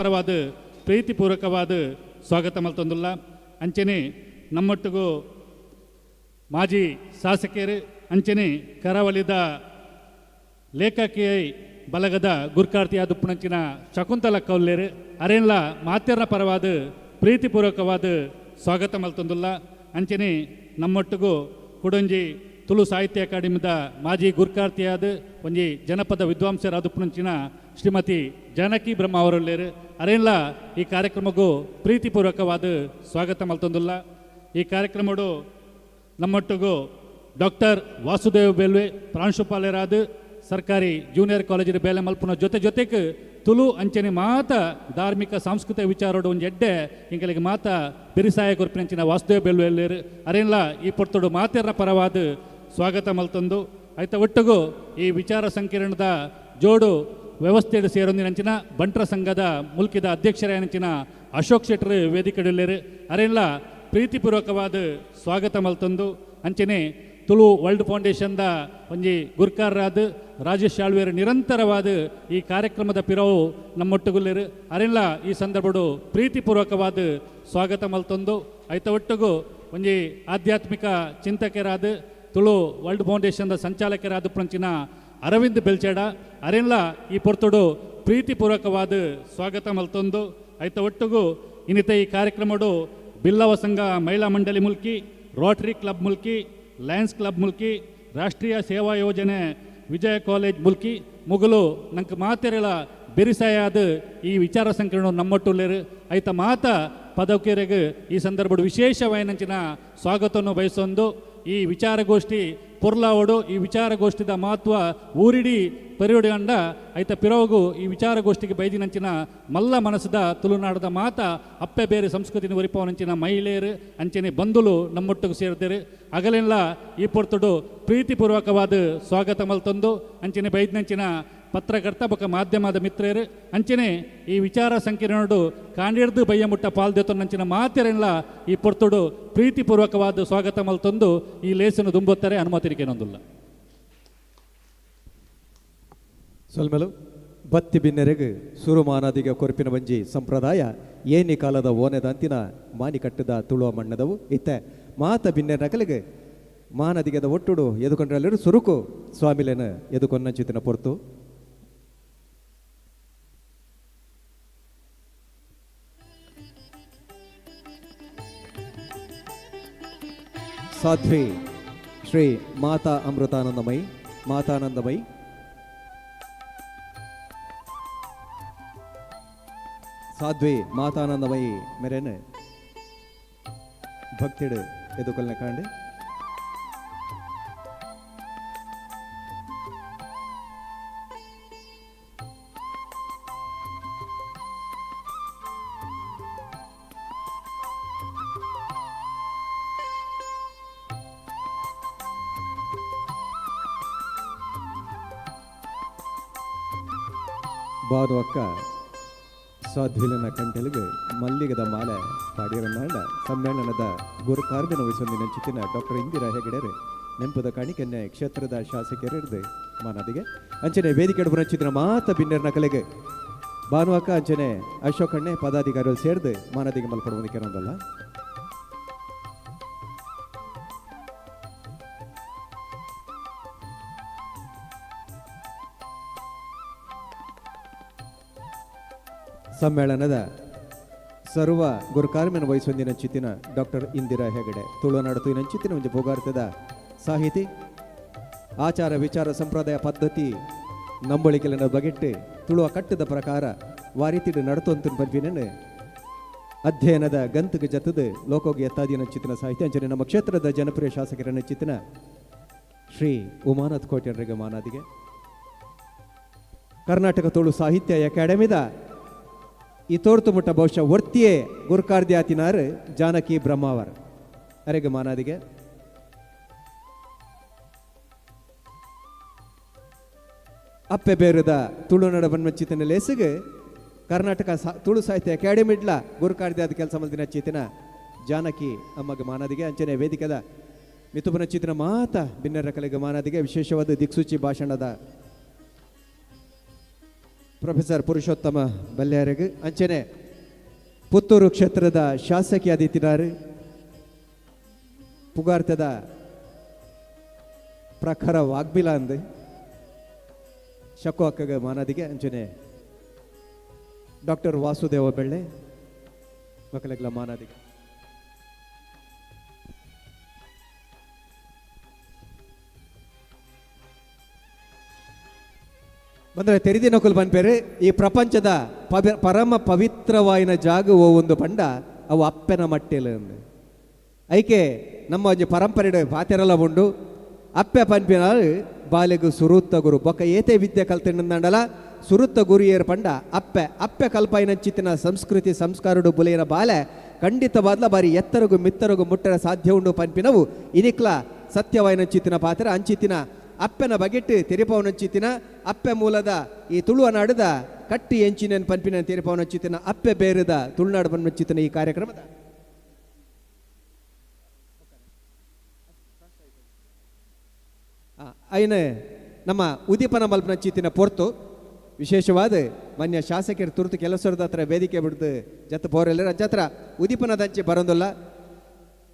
ಪರವಾದ ಪ್ರೀತಿಪೂರ್ವಕವಾದ ಸ್ವಾಗತ ಮಲ್ತೊಂದುಲ್ಲ. ಅಂಚನೆ ನಮ್ಮೊಟ್ಟಿಗೂ ಮಾಜಿ ಶಾಸಕರು ಅಂಚನೆ ಕರಾವಳಿದ ಲೇಖಕಿಯೈ ಬಲಗದ ಗುರ್ಕಾರ್ತಿ ಆದುಪ್ಪುನಂಚಿನ ಶಕುಂತಲ ಕೌಲ್ಯರು ಅರೆನ್ಲ ಮಾತೆರ್ನ ಪರವಾದ ಪ್ರೀತಿಪೂರ್ವಕವಾದ ಸ್ವಾಗತ ಮಲ್ತೊಂದುಲ್ಲ. ಅಂಚನೆ ನಮ್ಮೊಟ್ಟಿಗೂ ಕುಡೊಂಜಿ ತುಳು ಸಾಹಿತ್ಯ ಅಕಾಡೆಮಿದ ಮಾಜಿ ಗುರ್ಕಾರ್ತಿಯಾದ ಒಂಜಿ ಜನಪದ ವಿದ್ವಾಂಸರಾದುಪ್ಪುನಂಚಿನ ಶ್ರೀಮತಿ ಜಾನಕಿ ಬ್ರಹ್ಮ ಅವರುಳ್ಳೇರು ಅರೆನ್ಲ ಈ ಕಾರ್ಯಕ್ರಮಕ್ಕೂ ಪ್ರೀತಿಪೂರ್ವಕವಾದ ಸ್ವಾಗತ ಮಲ್ತೊಂದುಲ್ಲ. ಈ ಕಾರ್ಯಕ್ರಮಡು ನಮ್ಮೊಟ್ಟಿಗೂ ಡಾಕ್ಟರ್ ವಾಸುದೇವ್ ಬೇಲ್ವೆ ಪ್ರಾಂಶುಪಾಲರಾದ ಸರ್ಕಾರಿ ಜೂನಿಯರ್ ಕಾಲೇಜಿನ ಬೇಲೆ ಮಲ್ಪುನ ಜೊತೆಗೆ ತುಳು ಅಂಚನೆ ಮಾತ ಧಾರ್ಮಿಕ ಸಾಂಸ್ಕೃತಿಕ ವಿಚಾರೋಡು ಒಂದು ಎಡ್ಡೆ ಇಂಗಳಿಗೆ ಮಾತ ಬಿರಿಸಾಯ ಗುರುಪಿನಂಚಿನ ವಾಸುದೇವ್ ಬೇಲ್ವೆ ಎಲ್ಲೇರು ಅರೆನ್ಲ ಈ ಪೊರ್ತೋಡು ಮಾತೆರ್ನ ಪರವಾದ ಸ್ವಾಗತ ಮಲ್ತೊಂದು ಆಯ್ತ ಒಟ್ಟಿಗೂ ಈ ವಿಚಾರ ಸಂಕಿರಣದ ಜೋಡು ವ್ಯವಸ್ಥೆಡು ಸೇರೊಂದಿನಂಚಿನ ಬಂಟ್ರ ಸಂಘದ ಮುಲ್ಕಿದ ಅಧ್ಯಕ್ಷರಾಯನಂಚಿನ ಅಶೋಕ್ ಶೆಟ್ಟರ್ ವೇದಿಕೆಡುಲ್ಲೇರು ಅರೆನ್ಲ ಪ್ರೀತಿಪೂರ್ವಕವಾದ ಸ್ವಾಗತ ಮಲ್ತೊಂದು ಅಂಚನೆ ತುಳು ವರ್ಲ್ಡ್ ಫೌಂಡೇಶನ್ದ ಒಂಜಿ ಗುರ್ಕಾರರಾದ ರಾಜೇಶ್ ಆಳ್ವೇರು ನಿರಂತರವಾದ ಈ ಕಾರ್ಯಕ್ರಮದ ಪಿರವು ನಮ್ಮೊಟ್ಟುಗುಲ್ಲೇರು ಅರೆನ್ಲ ಈ ಸಂದರ್ಭಡು ಪ್ರೀತಿಪೂರ್ವಕವಾದ ಸ್ವಾಗತ ಮಲ್ತೊಂದು ಐತ ಒಟ್ಟಿಗೂ ಒಂಜಿ ಆಧ್ಯಾತ್ಮಿಕ ಚಿಂತಕರಾದ ತುಳು ವರ್ಲ್ಡ್ ಫೌಂಡೇಶನ್ದ ಸಂಚಾಲಕರಾದ ಪಂಚಿನ ಅರವಿಂದ್ ಬೆಲ್ಚೇಡ ಅರೆನ್ಲ ಈ ಪೊರ್ತುಡು ಪ್ರೀತಿಪೂರ್ವಕವಾದ ಸ್ವಾಗತ ಮಲ್ತೊಂದು ಐತ ಒಟ್ಟಿಗೂ ಇನ್ನಿತ ಈ ಕಾರ್ಯಕ್ರಮಡು ಬಿಲ್ಲವ ಸಂಘ ಮಹಿಳಾ ಮಂಡಳಿ Mulki Rotary club Mulki Lions club Mulki ರಾಷ್ಟ್ರೀಯ ಸೇವಾ ಯೋಜನೆ ವಿಜಯ ಕಾಲೇಜ್ ಮುಲ್ಕಿ ಮುಗಲು ನಂಗೆ ಮಾತೆರಳ ಬೆರಿಸಾಯಾದ ಈ ವಿಚಾರ ಸಂಕಿರಣ ನಮ್ಮೊಟ್ಟುಲ್ಲೇರು ಐತ ಮಾತ ಪದಕರಿಗೆ ಈ ಸಂದರ್ಭಡು ವಿಶೇಷವಾಯಿನಂಚಿನ ಸ್ವಾಗತವನ್ನು ಬಯಸೊಂದು ಈ ವಿಚಾರಗೋಷ್ಠಿ ಪೊರ್ಲಾವಡು ಈ ವಿಚಾರಗೋಷ್ಠಿದ ಮಹತ್ವ ಊರಿಡಿ ಪರಿವಡಿಗಂಡ ಐತ ಪಿರೋಗು ಈ ವಿಚಾರಗೋಷ್ಠಿಗೆ ಬೈದಿನಂಚಿನ ಮಲ್ಲ ಮನಸ್ಸದ ತುಳುನಾಡದ ಮಾತ ಅಪ್ಪೆ ಬೇರೆ ಸಂಸ್ಕೃತಿನ ಒರಿಪವನಂಚಿನ ಮಹಿಳೆಯರು ಅಂಚನೆ ಬಂಧುಲು ನಮ್ಮೊಟ್ಟಿಗೆ ಸೇರ್ತಾರೆ ಅಗಲೆಲ್ಲ ಈ ಪೊರ್ತುಡು ಪ್ರೀತಿಪೂರ್ವಕವಾದ ಸ್ವಾಗತ ಮಲ್ತೊಂದು ಅಂಚನೆ ಬೈದಿನಂಚಿನ ಪತ್ರಕರ್ತ ಬೊಕ್ಕ ಮಾಧ್ಯಮದ ಮಿತ್ರರು ಅಂಚನೆ ಈ ವಿಚಾರ ಸಂಕಿರಣಡು ಕಾಂಡಿಡ್ದು ಬಯ್ಯ ಮುಟ್ಟ ಪಾಲ್ದೆತೊನ್ನಂಚಿನ ಮಾತೆರೆಲ್ಲ ಈ ಪೊರ್ತುಡು ಪ್ರೀತಿಪೂರ್ವಕವಾದ ಸ್ವಾಗತ ಮಲ್ತೊಂದು ಈ ಲೇಸನ್ನು ದುಂಬುತ್ತಾರೆ ಅನುಮತಿರಿಕೆ ನೊಂದುಲ್ಲ. ಸೊಲ್ಮೆಲು ಬತ್ತಿ ಬಿನ್ನೆರೆಗೆ ಸುರುಮಾನದಿಗೆ ಕೊರಪಿನ ಬಂಜಿ ಸಂಪ್ರದಾಯ ಏನಿ ಕಾಲದ ಓನೆದ ಅಂತಿನ ಮಾನಿ ಕಟ್ಟದ ತುಳುವ ಮಣ್ಣದವು ಇತ್ತೆ ಮಾತ ಬಿನ್ನೆರ ನಕಲಿಗೆ ಮಾನದಿಗೆದ ಒಟ್ಟುಡು ಎದುಕೊಂಡ್ರಲ್ಲಿರು ಸುರುಕು ಸ್ವಾಮಿಲೇನ ಎದುಕೊನ್ನಂಚಿತಿನ ಪೊರ್ತು ಸಾಧ್ವಿ ಶ್ರೀ ಮಾತಾ ಅಮೃತಾನಂದಮಯಿ ಮಾತಾನಂದಮಯಿ ಸಾಧ್ವಿ ಮಾತಾನಂದಮಯಿ ಮೇರೇನೆ ಭಕ್ತಿಡು ಎದುಕೊಲ್ನೆ ಕಾಂಡೆ ಬಾದು ಅಕ್ಕ ಸಾಧ್ವಿಲನ ಕಂಟೆಲಿಗೆ ಮಲ್ಲಿಗದ ಮಾಲೆ ಪಾಡಿಯರನ್ನಾಂಡ ಸಮ್ಮೇಳನದ ಗುರು ಕಾರ್ಯನ ವಹಿಸೊಂದಿನ ಚಿತ್ತಿನ ಡಾಕ್ಟರ್ ಇಂದಿರಾ ಹೆಗಡೆರು ನೆಂಪದ ಕಾಣಿಕೆನ್ನೆ ಕ್ಷೇತ್ರದ ಶಾಸಕರಿರ್ದು ಮಾನದಿಗೆ ಅಂಚನೆ ವೇದಿಕೆ ಚಿತ್ರ ಮಾತ ಬಿನ್ನೆರ್ನ ಕಲೆಗೆ ಬಾನು ಅಕ್ಕ ಅಂಚನೆ ಅಶೋಕಣ್ಣೆ ಪದಾಧಿಕಾರಿಗಳು ಸೇರ್ದು ಮಾನದಿಗೆ ಮಲ್ಪಡುವುದಕ್ಕೆ ಅನ್ನೋದಲ್ಲ. ಸಮ್ಮೇಳನದ ಸರ್ವ ಗುರುಕಾರ್ಮಿನ ವಹಿಸೊಂದಿನ ಚಿತ್ತಿನ ಡಾಕ್ಟರ್ ಇಂದಿರಾ ಹೆಗಡೆ ತುಳುನಾಡು ತುಯಿನಂಚಿತ್ತಿನ ಒಂದು ಭೋಗಾರ್ಥದ ಸಾಹಿತಿ ಆಚಾರ ವಿಚಾರ ಸಂಪ್ರದಾಯ ಪದ್ಧತಿ ನಂಬಳಿಕೆಲನ ಬಗೆಟ್ಟು ತುಳುವ ಕಟ್ಟದ ಪ್ರಕಾರ ವಾರಿತಿಡು ನಡತೊಂತ ಪಂಪಿನ ಅಧ್ಯಯನದ ಗಂತಗೆ ಜತದ ಲೋಕೋಗಿ ಎತ್ತಾದಿನ ಚಿತ್ತಿನ ಸಾಹಿತ್ಯ ಅಂಚನೆ ನಮ್ಮ ಕ್ಷೇತ್ರದ ಜನಪ್ರಿಯ ಶಾಸಕರನ್ನ ಚಿತ್ತಿನ ಶ್ರೀ ಉಮಾನಾಥ್ ಕೋಟ್ಯನ್ರಿಗೆ ಮಾನಾದಿಗೆ ಕರ್ನಾಟಕ ತುಳು ಸಾಹಿತ್ಯ ಅಕಾಡೆಮಿದ ಈ ತೋರ್ತು ಮುಟ್ಟ ಬಹುಶಃ ವರ್ತಿಯೇ ಗುರುಕಾರ್ದಿ ಆತಿನಾರ್ ಜಾನಕಿ ಬ್ರಹ್ಮಾವರ್ ಅರೆಗೆ ಮಾನಾದಿಗೆ ಅಪ್ಪೆ ಬೇರುದ ತುಳುನಾಡ ಬನ್ಮಚ್ಚಿತನ ಲೇಸಿಗೆ ಕರ್ನಾಟಕ ತುಳು ಸಾಹಿತ್ಯ ಅಕಾಡೆಮಿಡ್ಲ ಗುರುಕಾರ್ದಿ ಆದ ಕೆಲಸ ಮಲ್ದಿನ ಚಿತಿನ ಜಾನಕಿ ಅಮ್ಮಗೆ ಮಾನಾದಿಗೆ ಅಂಚನೆ ವೇದಿಕೆದ ಮಿತುಪನ ಚಿತ್ರ ಮಾತ ಭಿನ್ನರ ಕಲೆಗೆ ಮಾನದಿಗೆ ವಿಶೇಷವಾದ ದಿಕ್ಸೂಚಿ ಭಾಷಣದ ಪ್ರೊಫೆಸರ್ ಪುರುಷೋತ್ತಮ ಬಲ್ಯಾರಗ್ ಅಂಚನೆ ಪುತ್ತೂರು ಕ್ಷೇತ್ರದ ಶಾಸಕಿಯಾದಿತ್ತಿನಾರು ಪುಗಾರ್ತದ ಪ್ರಖರ ವಾಗ್ಬಿಲ ಅಂದು ಶಕು ಅಕ್ಕಗ ಮಾನದಿಗೆ ಅಂಚನೆ ಡಾಕ್ಟರ್ ವಾಸುದೇವ ಬೆಳ್ಳೆ ಮಕ್ಕಳಿಗೆಲ್ಲ ಮಾನದಿಗೆ ಬಂದರೆ ತೆರಿದಿ ನಕುಲ್ ಬನ್ಪೇರು ಈ ಪ್ರಪಂಚದ ಪರಮ ಪವಿತ್ರವಾಯಿನ ಜಾಗವು ಒಂದು ಪಂಡ ಅವು ಅಪ್ಪೆನ ಮಟ್ಟೆಲು ಅಂದು ಐಕೆ ನಮ್ಮ ಒಂಜಿ ಪರಂಪರೆ ಪಾತೆರಲ್ಲ ಉಂಡು ಅಪ್ಪೆ ಪನ್ಪಿನ ಬಾಲೆಗು ಸುರುತ್ತ ಗುರು ಬೊಕ್ಕ ಏತೆ ವಿದ್ಯೆ ಕಲ್ತಿಂಡಲ ಸುರುತ್ತ ಗುರು ಏರ್ ಪಂಡ ಅಪ್ಪೆ ಅಪ್ಪೆ ಕಲ್ಪಾಯಿನಂಚಿತ್ತಿನ ಸಂಸ್ಕೃತಿ ಸಂಸ್ಕಾರಡು ಬುಲೆಯನ ಬಾಲೆ ಖಂಡಿತವಾದ್ಲ ಬಾರಿ ಎತ್ತರಗು ಮಿತ್ತರಗು ಮುಟ್ಟರ ಸಾಧ್ಯ ಉಂಡು ಪನ್ಪಿನವು ಇನಿಕ್ಲ ಸತ್ಯವಾಯಿನಂಚಿತ್ತಿನ ಪಾತ್ರ ಅಂಚಿತ್ತಿನ ಅಪ್ಪೆನ ಬಗೆಟ್ ತೆರಿಪವನಂಚಿತ್ತಿನ ಅಪ್ಪೆ ಮೂಲದ ಈ ತುಳುವ ನಾಡದ ಕಟ್ಟಿ ಎಂಚಿನ ಪನ್ಪಿನ ತೆರಿಪವನಂಚಿತ್ತಿನ ಅಪ್ಪೆ ಬೇರದ ತುಳುನಾಡು ಬನ್ಮಂಚಿತ್ತಿನ ಈ ಕಾರ್ಯಕ್ರಮದ ಐನ ನಮ್ಮ ಉದೀಪನ ಮಲ್ಪನ ಚಿತ್ತಿನ ಪೊರ್ತು ವಿಶೇಷವಾದ ಮಾನ್ಯ ಶಾಸಕರು ತುರ್ತು ಕೆಲಸದ ಹತ್ರ ವೇದಿಕೆ ಬಿಡ್ದು ಜತ್ ಪೋರೆಲ್ಲರ ಜತ್ರ ಉದೀಪನದಂಚೆ ಬರೋದಿಲ್ಲ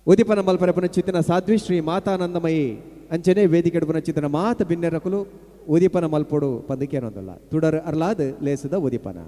ಉದೀಪನ ಮಲ್ಪನ ಚಿತ್ತಿನ ಸಾಧ್ವಿ ಶ್ರೀ ಮಾತಾನಂದಮಯಿ ಅಂಚನೆ ವೇದಿಕೆ ಇಡುಪನ ಚಿತ್ತಿನ ಮಾತ ಭಿನ್ನರಕಲು ಉದೀಪನ ಮಲ್ಪೊಡು ಪದಕ್ಕೆ ಅನ್ನೋದಲ್ಲ ತುಡರ್ ಅರ್ಲಾದ ಲೇಸದ ಉದೀಪನ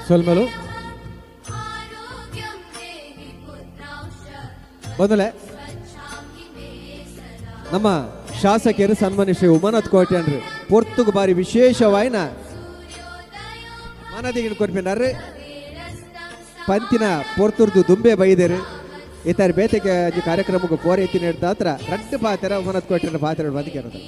ಸೊಲ್ಮಲು ಬಂದಲೆ ನಮ್ಮ ಶಾಸಕರು ಸನ್ಮಾನ್ಯ ಶ್ರೀ ಉಮಾನಾಥ್ ಕೋಟ್ಯಾನ್ರು ಪೊರ್ತುಗು ಬಾರಿ ವಿಶೇಷವಾಯಿನ ಮಾನದಿಗಿನ ಕೊರ್ಪಿನಾರು ಪಂತಿನ ಪೊರ್ತುರ್ದು ದುಂಬೆ ಬೈದೇರು ಇತರ ಬೇತೆಗೆ ಕಾರ್ಯಕ್ರಮಕ್ಕೆ ಪೋರೆತ್ತಿ ನೀಡ್ತಾ ಹತ್ರ ರಟ್ಟು ಪಾತ್ರ ಉಮಾನಾಥ್ ಕೋಟ್ಯಾನ ಪಾತ್ರ ಬಂದಿಗೆ ಅನ್ನೋದು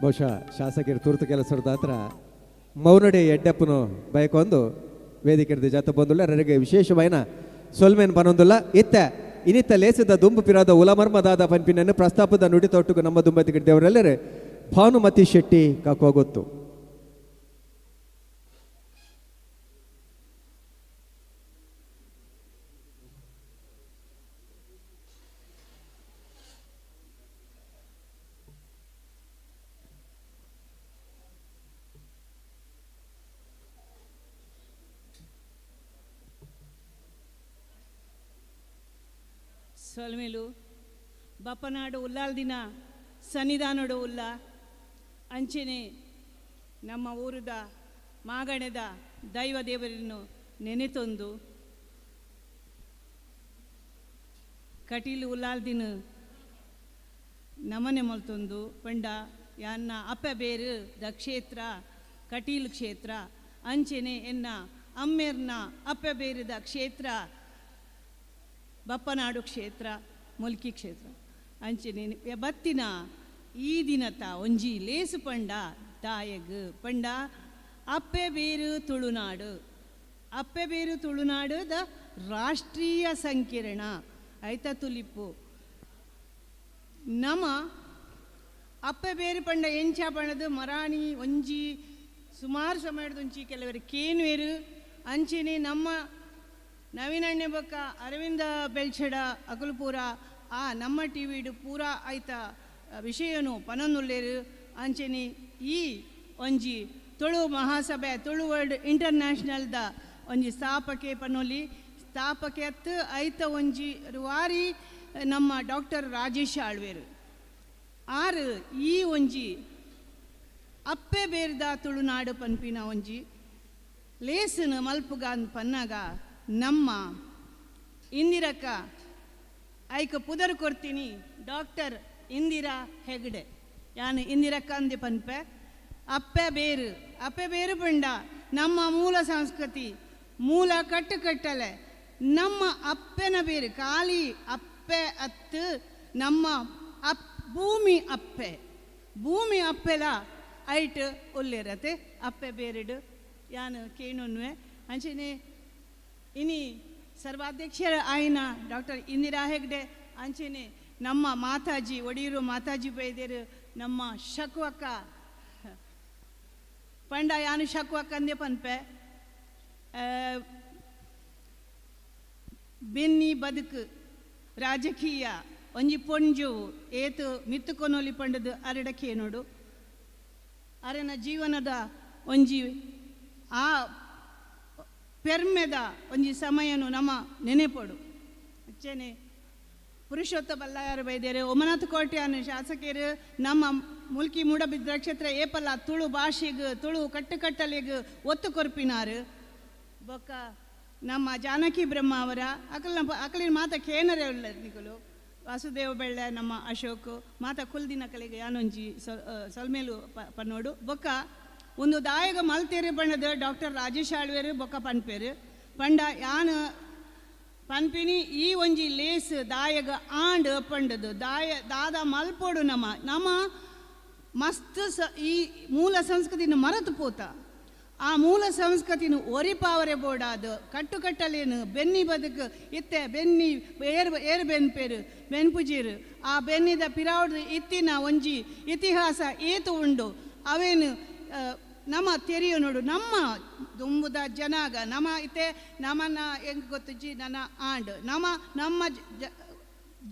ಬಹುಶಃ ಶಾಸಕರು ತುರ್ತು ಕೆಲಸದ ಹತ್ರ ಮೌನಡೆ ಎಡ್ಡಪ್ಪನು ಬಯಕೊಂದು ವೇದಿಕೆ ಜಾತ ಬಂದುಲ್ಲ ನನಗೆ ವಿಶೇಷವಾಯಿನ ಸೊಲ್ಮೇನ್ ಬನ್ನೊಂದುಲ್ಲ ಇತ್ತ ಇನಿತ್ತ ಲೇಸದ ದುಂಬು ಪಿರಾದ ಉಲಮರ್ಮದಾದ ಪಂಪಿನನ್ನು ಪ್ರಸ್ತಾಪದ ನುಡಿ ತೊಟ್ಟುಗು ನಮ್ಮ ದುಂಬತಿ ಗಿಡ್ಡವರೆಲ್ಲರೂ ಭಾನುಮತಿ ಶೆಟ್ಟಿ ಕಾಕೋಗೊತ್ತು ಸೊಲ್ಮೇಲು ಬಪ್ಪನಾಡು ಉಲ್ಲಾಲ್ ದಿನ ಸನ್ನಿಧಾನಡು ಉಲ್ಲ ಅಂಚೆನೆ ನಮ್ಮ ಊರದ ಮಾಗಣದ ದೈವ ದೇವರನ್ನು ನೆನೆತೊಂದು ಕಟೀಲು ಉಲ್ಲಾಲ್ದಿನ ನಮನೆ ಮಲ್ತೊಂದು ಪಂಡ ಯಾನ್ನ ಅಪ್ಪ ಬೇರು ದ ಕ್ಷೇತ್ರ ಕಟೀಲು ಕ್ಷೇತ್ರ ಅಂಚೆನೆ ಎನ್ನ ಅಮ್ಮೇರ್ನ ಅಪ್ಪ ಬೇರಿದ ಕ್ಷೇತ್ರ ಬಪ್ಪನಾಡು ಕ್ಷೇತ್ರ ಮುಲ್ಕಿ ಕ್ಷೇತ್ರ ಅಂಚೆನೆ ಬತ್ತಿನ ಈ ದಿನತ ಒಂಜಿ ಲೇಸು ಪಂಡ ದಾಯಗ್ ಪಂಡ ಅಪ್ಪೆ ಬೇರು ತುಳುನಾಡು ಅಪ್ಪೆ ಬೇರು ತುಳುನಾಡು ದ ರಾಷ್ಟ್ರೀಯ ಸಂಕಿರಣ ಐತ ತುಲಿಪು ನಮ ಅಪ್ಪೆ ಬೇರು ಪಂಡ ಎಂಚ ಪಂಡದು ಮರಾಣಿ ಒಂಜಿ ಸುಮಾರು ಸಮಯದೊಂಚಿ ಕೆಲವರು ಕೇನ್ವೇರು ಅಂಚೆನೆ ನಮ್ಮ ನವೀನಣ್ಣೆ ಬೊಕ್ಕ ಅರವಿಂದ ಬೆಳ್ಚಡ ಅಕುಲ್ಪೂರ ಆ ನಮ್ಮ ಟಿ ವಿಡು ಪೂರ ಆಯ್ತ ವಿಷಯನು ಪನೊಂದುಲ್ಲೇರು ಅಂಚೆನೆ ಈ ಒಂಜಿ ತುಳು ಮಹಾಸಭೆ ತುಳು ವರ್ಲ್ಡ್ ಇಂಟರ್ನ್ಯಾಷನಲ್ದ ಒಂಜಿ ಸ್ಥಾಪಕೆ ಪನೊಲಿ ಸ್ಥಾಪಕೆ ಅತ್ತು ಐತ ಒಂಜಿ ವಾರಿ ನಮ್ಮ ಡಾಕ್ಟರ್ ರಾಜೇಶ್ ಆಳ್ವೇರು ಆರು ಈ ಒಂಜಿ ಅಪ್ಪೆ ಬೇರ್ದ ತುಳುನಾಡು ಪನ್ಪಿನ ಒಂಜಿ ಲೇಸನು ಮಲ್ಪುಗ ಪನ್ನಾಗ ನಮ್ಮ ಇಂದಿರಕ್ಕ ಐಕ ಪುದರ್ ಕೊಡ್ತೀನಿ ಡಾಕ್ಟರ್ ಇಂದಿರಾ ಹೆಗ್ಡೆ ಯಾನು ಇಂದಿರಕ್ಕ ಅಂದೆ ಪನ್ಪೆ ಅಪ್ಪೆ ಬೇರು ಪಂಡ ನಮ್ಮ ಮೂಲ ಸಂಸ್ಕೃತಿ ಮೂಲ ಕಟ್ಟಲೆ ನಮ್ಮ ಅಪ್ಪೆನ ಬೇರು ಖಾಲಿ ಅಪ್ಪೆ ಅತ್ತು ನಮ್ಮ ಭೂಮಿ ಅಪ್ಪೆಲ ಐಟ್ ಒಳ್ಳೆರತೆ ಅಪ್ಪೆ ಬೇರೆಡು ಯಾನು ಕೇಣುನ್ವೆ ಅಂಚೆನೆ ಇನಿ ಸರ್ವಾಧ್ಯಕ್ಷರ ಆಯ್ನ ಡಾಕ್ಟರ್ ಇಂದಿರಾ ಹೆಗ್ಡೆ ಅಂಚೆನೆ ನಮ್ಮ ಮಾತಾಜಿ ಒಡಿಯೂರು ಮಾತಾಜಿ ಬೈದೇರು ನಮ್ಮ ಶಕ್ವಕ್ಕ ಪಂಡ ಯಾನು ಶಕ್ವಕ್ಕ ಅಂದೆ ಪನ್ಪೆ ಬೆನ್ನಿ ಬದುಕು ರಾಜಕೀಯ ಒಂಜಿ ಪೊಂಜು ಏತು ಮಿತ್ತುಕೊನೊಲಿ ಪಂಡದು ಅರಡಕ್ಕೆ ನೋಡು ಅರೆನ ಜೀವನದ ಒಂಜಿ ಆ ಪೆರ್ಮೆದ ಒಂಜಿ ಸಮಯನು ನಮ್ಮ ನೆನೆಪಡು ಅಚ್ಚೇನೆ ಪುರುಷೋತ್ತ ಬಲ್ಲಾಯರು ಬೈದೇರು ಒಮನಾಥ್ ಕೋಟ್ಯಾನು ಶಾಸಕರು ನಮ್ಮ ಮುಲ್ಕಿ ಮೂಡಬಿದ್ರ ನಕ್ಷತ್ರ ಏಪಲ್ಲ ತುಳು ಭಾಷೆಗೆ ತುಳು ಕಟ್ಟುಕಟ್ಟಲೆಗೆ ಒತ್ತು ಕೊರ್ಪಿನಾರು ಬೊಕ್ಕ ನಮ್ಮ ಜಾನಕಿ ಬ್ರಹ್ಮ ಅವರ ಅಕಲಿನ ಮಾತ ಕೇನರೇ ಉಳ್ಳ ನಿಕಲು ವಾಸುದೇವ ಬೆಳ್ಳೆ ನಮ್ಮ ಅಶೋಕ್ ಮಾತ ಕುಲ್ದಿನ ಕಲೆಗೆ ಯಾನೊಂಜಿ ಸೊಲ್ಮೇಲು ಪನ್ನೋಡು ಬೊಕ್ಕ ಒಂದು ದಾಯಗ ಮಲ್ತೇರು ಬಣ್ಣದ ಡಾಕ್ಟರ್ ರಾಜೇಶ್ ಆಳ್ವೇರು ಬೊಕ್ಕ ಪನ್ಪೇರು ಪಂಡ ಯಾನು ಪನ್ಪಿನಿ ಈ ಒಂಜಿ ಲೇಸ್ ದಾಯಗ ಆಂಡ್ ಪಂಡದು ದಾದ ಮಲ್ಪೋಡು ನಮ್ಮ ಮಸ್ತ್ ಈ ಮೂಲ ಸಂಸ್ಕೃತಿನ ಮರೆತು ಪೋತ ಆ ಮೂಲ ಸಂಸ್ಕೃತಿನ ಒರಿಪಾವರೆ ಬೋಡಾದು ಕಟ್ಟುಕಟ್ಟಲೇನು ಬೆನ್ನಿ ಬದುಕು ಇತ್ತೆ ಬೆನ್ನಿ ಏರು ಬೆನ್ಪೇರು ಬೆನ್ಪುಜೀರು ಆ ಬೆನ್ನಿದ ಪಿರಾವ್ದು ಇತ್ತಿನ ಒಂಜಿ ಇತಿಹಾಸ ಏತು ಉಂಡು ಅವೇನು ನಮ್ಮ ತೆರಿಯು ನೋಡು ನಮ್ಮ ದುಂಬುದ ಜನಾಗ ನಮ್ಮ ಇತ್ತೆ ನಮ್ಮನ್ನ ಹೆಂಗೆ ಗೊತ್ತುಜಿ ನನ್ನ ಆಂಡ್ ನಮ್ಮ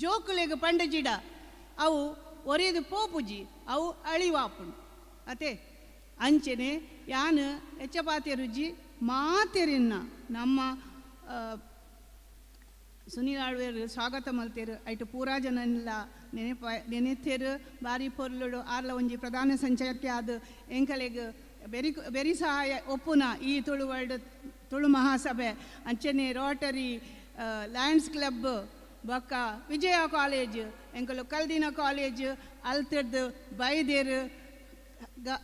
ಜೋಕುಲೆಗೆ ಪಂಡಜಿಡ ಅವು ಒರಿದು ಪೋಪುಜಿ ಅವು ಅಳಿವಾಪುಂಡು ಅತೆ ಅಂಚೆನೆ ಯಾನು ಹೆಚ್ಚಪಾತೆರುಜಿ ಮಾತೆರಿನ್ನ ನಮ್ಮ ಸುನೀಲ್ ಆಳ್ವೇರು ಸ್ವಾಗತ ಮಲ್ತೇರು ಐಟು ಪೂರಾ ಜನಲ್ಲ ನೆನೆತೇರು ಬಾರಿ ಪೊರ್ಲುಡು ಆರ್ಲ ಒಂಜಿ ಪ್ರಧಾನ ಸಂಚಾರಕ್ಕೆ ಅದು ಎಂಕಲೆಗೆ ಬೆರಿ ಸಹಾಯ ಒಪ್ಪುನ ಈ ತುಳು ವರ್ಲ್ಡ್ ತುಳು ಮಹಾಸಭೆ ಅಂಚನೆ ರೋಟರಿ ಲಯನ್ಸ್ ಕ್ಲಬ್ ಬೊಕ್ಕ ವಿಜಯ ಕಾಲೇಜ್ ಎಂಕಲು ಕಲ್ದಿನ ಕಾಲೇಜ್ ಅಲ್ತಿರ್ದು ಬೈದೇರು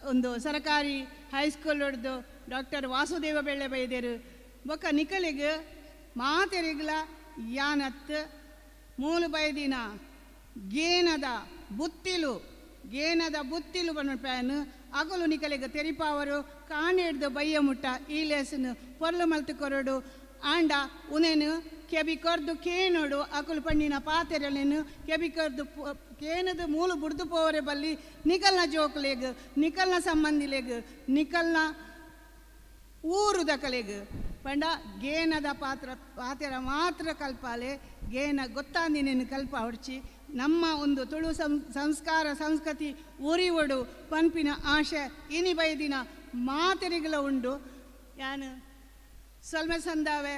ಒಂದು ಸರಕಾರಿ ಹೈಸ್ಕೂಲ್ ಹೊಡೆದು ಡಾಕ್ಟರ್ ವಾಸುದೇವ ಬೆಳ್ಳೆ ಬೈದೇರು ಬೊಕ್ಕ ನಿಕಲಿಗೆ ಮಾತೆರಿಗ್ಲ ಯಾನತ್ ಮೂಲು ಬೈದಿನ ಗೇನದ ಬುತ್ತಿಲು ಬಣ್ಣ ಪ್ಯಾನ್ ಅಗಲು ನಿಕಲಿಗೆ ತೆರಿಪಾವರು ಕಾಣಿಡ್ದು ಬಯ್ಯ ಮುಟ್ಟ ಈ ಲೇಸನು ಪೊರ್ಲು ಮಲ್ತು ಕೊರಡು ಆಂಡ ಉನೇನು ಕೆಬಿ ಕೊರ್ದು ಕೇನೋಡು ಅಕುಲು ಪಣ್ಣಿನ ಪಾತೆರಲೇನು ಕೆಬಿ ಕೊರ್ದು ಕೇನದು ಮೂಲು ಬುಡ್ದು ಪೋವರೆ ಬಲ್ಲಿ ನಿಕಲ್ನ ಜೋಕ್ಲೆಗ್ ನಿಕಲ್ನ ಸಂಬಂಧಿಲೆಗ್ ನಿಕಲ್ನ ಊರುದ ಕಲೆಗ್ ಪಂಡ ಗೇನದ ಪಾತೆರ ಮಾತ್ರ ಕಲ್ಪಾಲೆ ಗೇನ ಗೊತ್ತಾಂದಿನೇನು ಕಲ್ಪ ಹೊಡ್ಚಿ ನಮ್ಮ ಒಂದು ತುಳು ಸಂಸ್ಕಾರ ಸಂಸ್ಕೃತಿ ಉರಿವಡು ಪಂಪಿನ ಆಶೆ ಇನಿ ಬೈದಿನ ಮಾತೆರಿಗಳ ಉಂಡು ಯಾನು ಸೊಲ್ಮೆ ಸಂದಾವೆ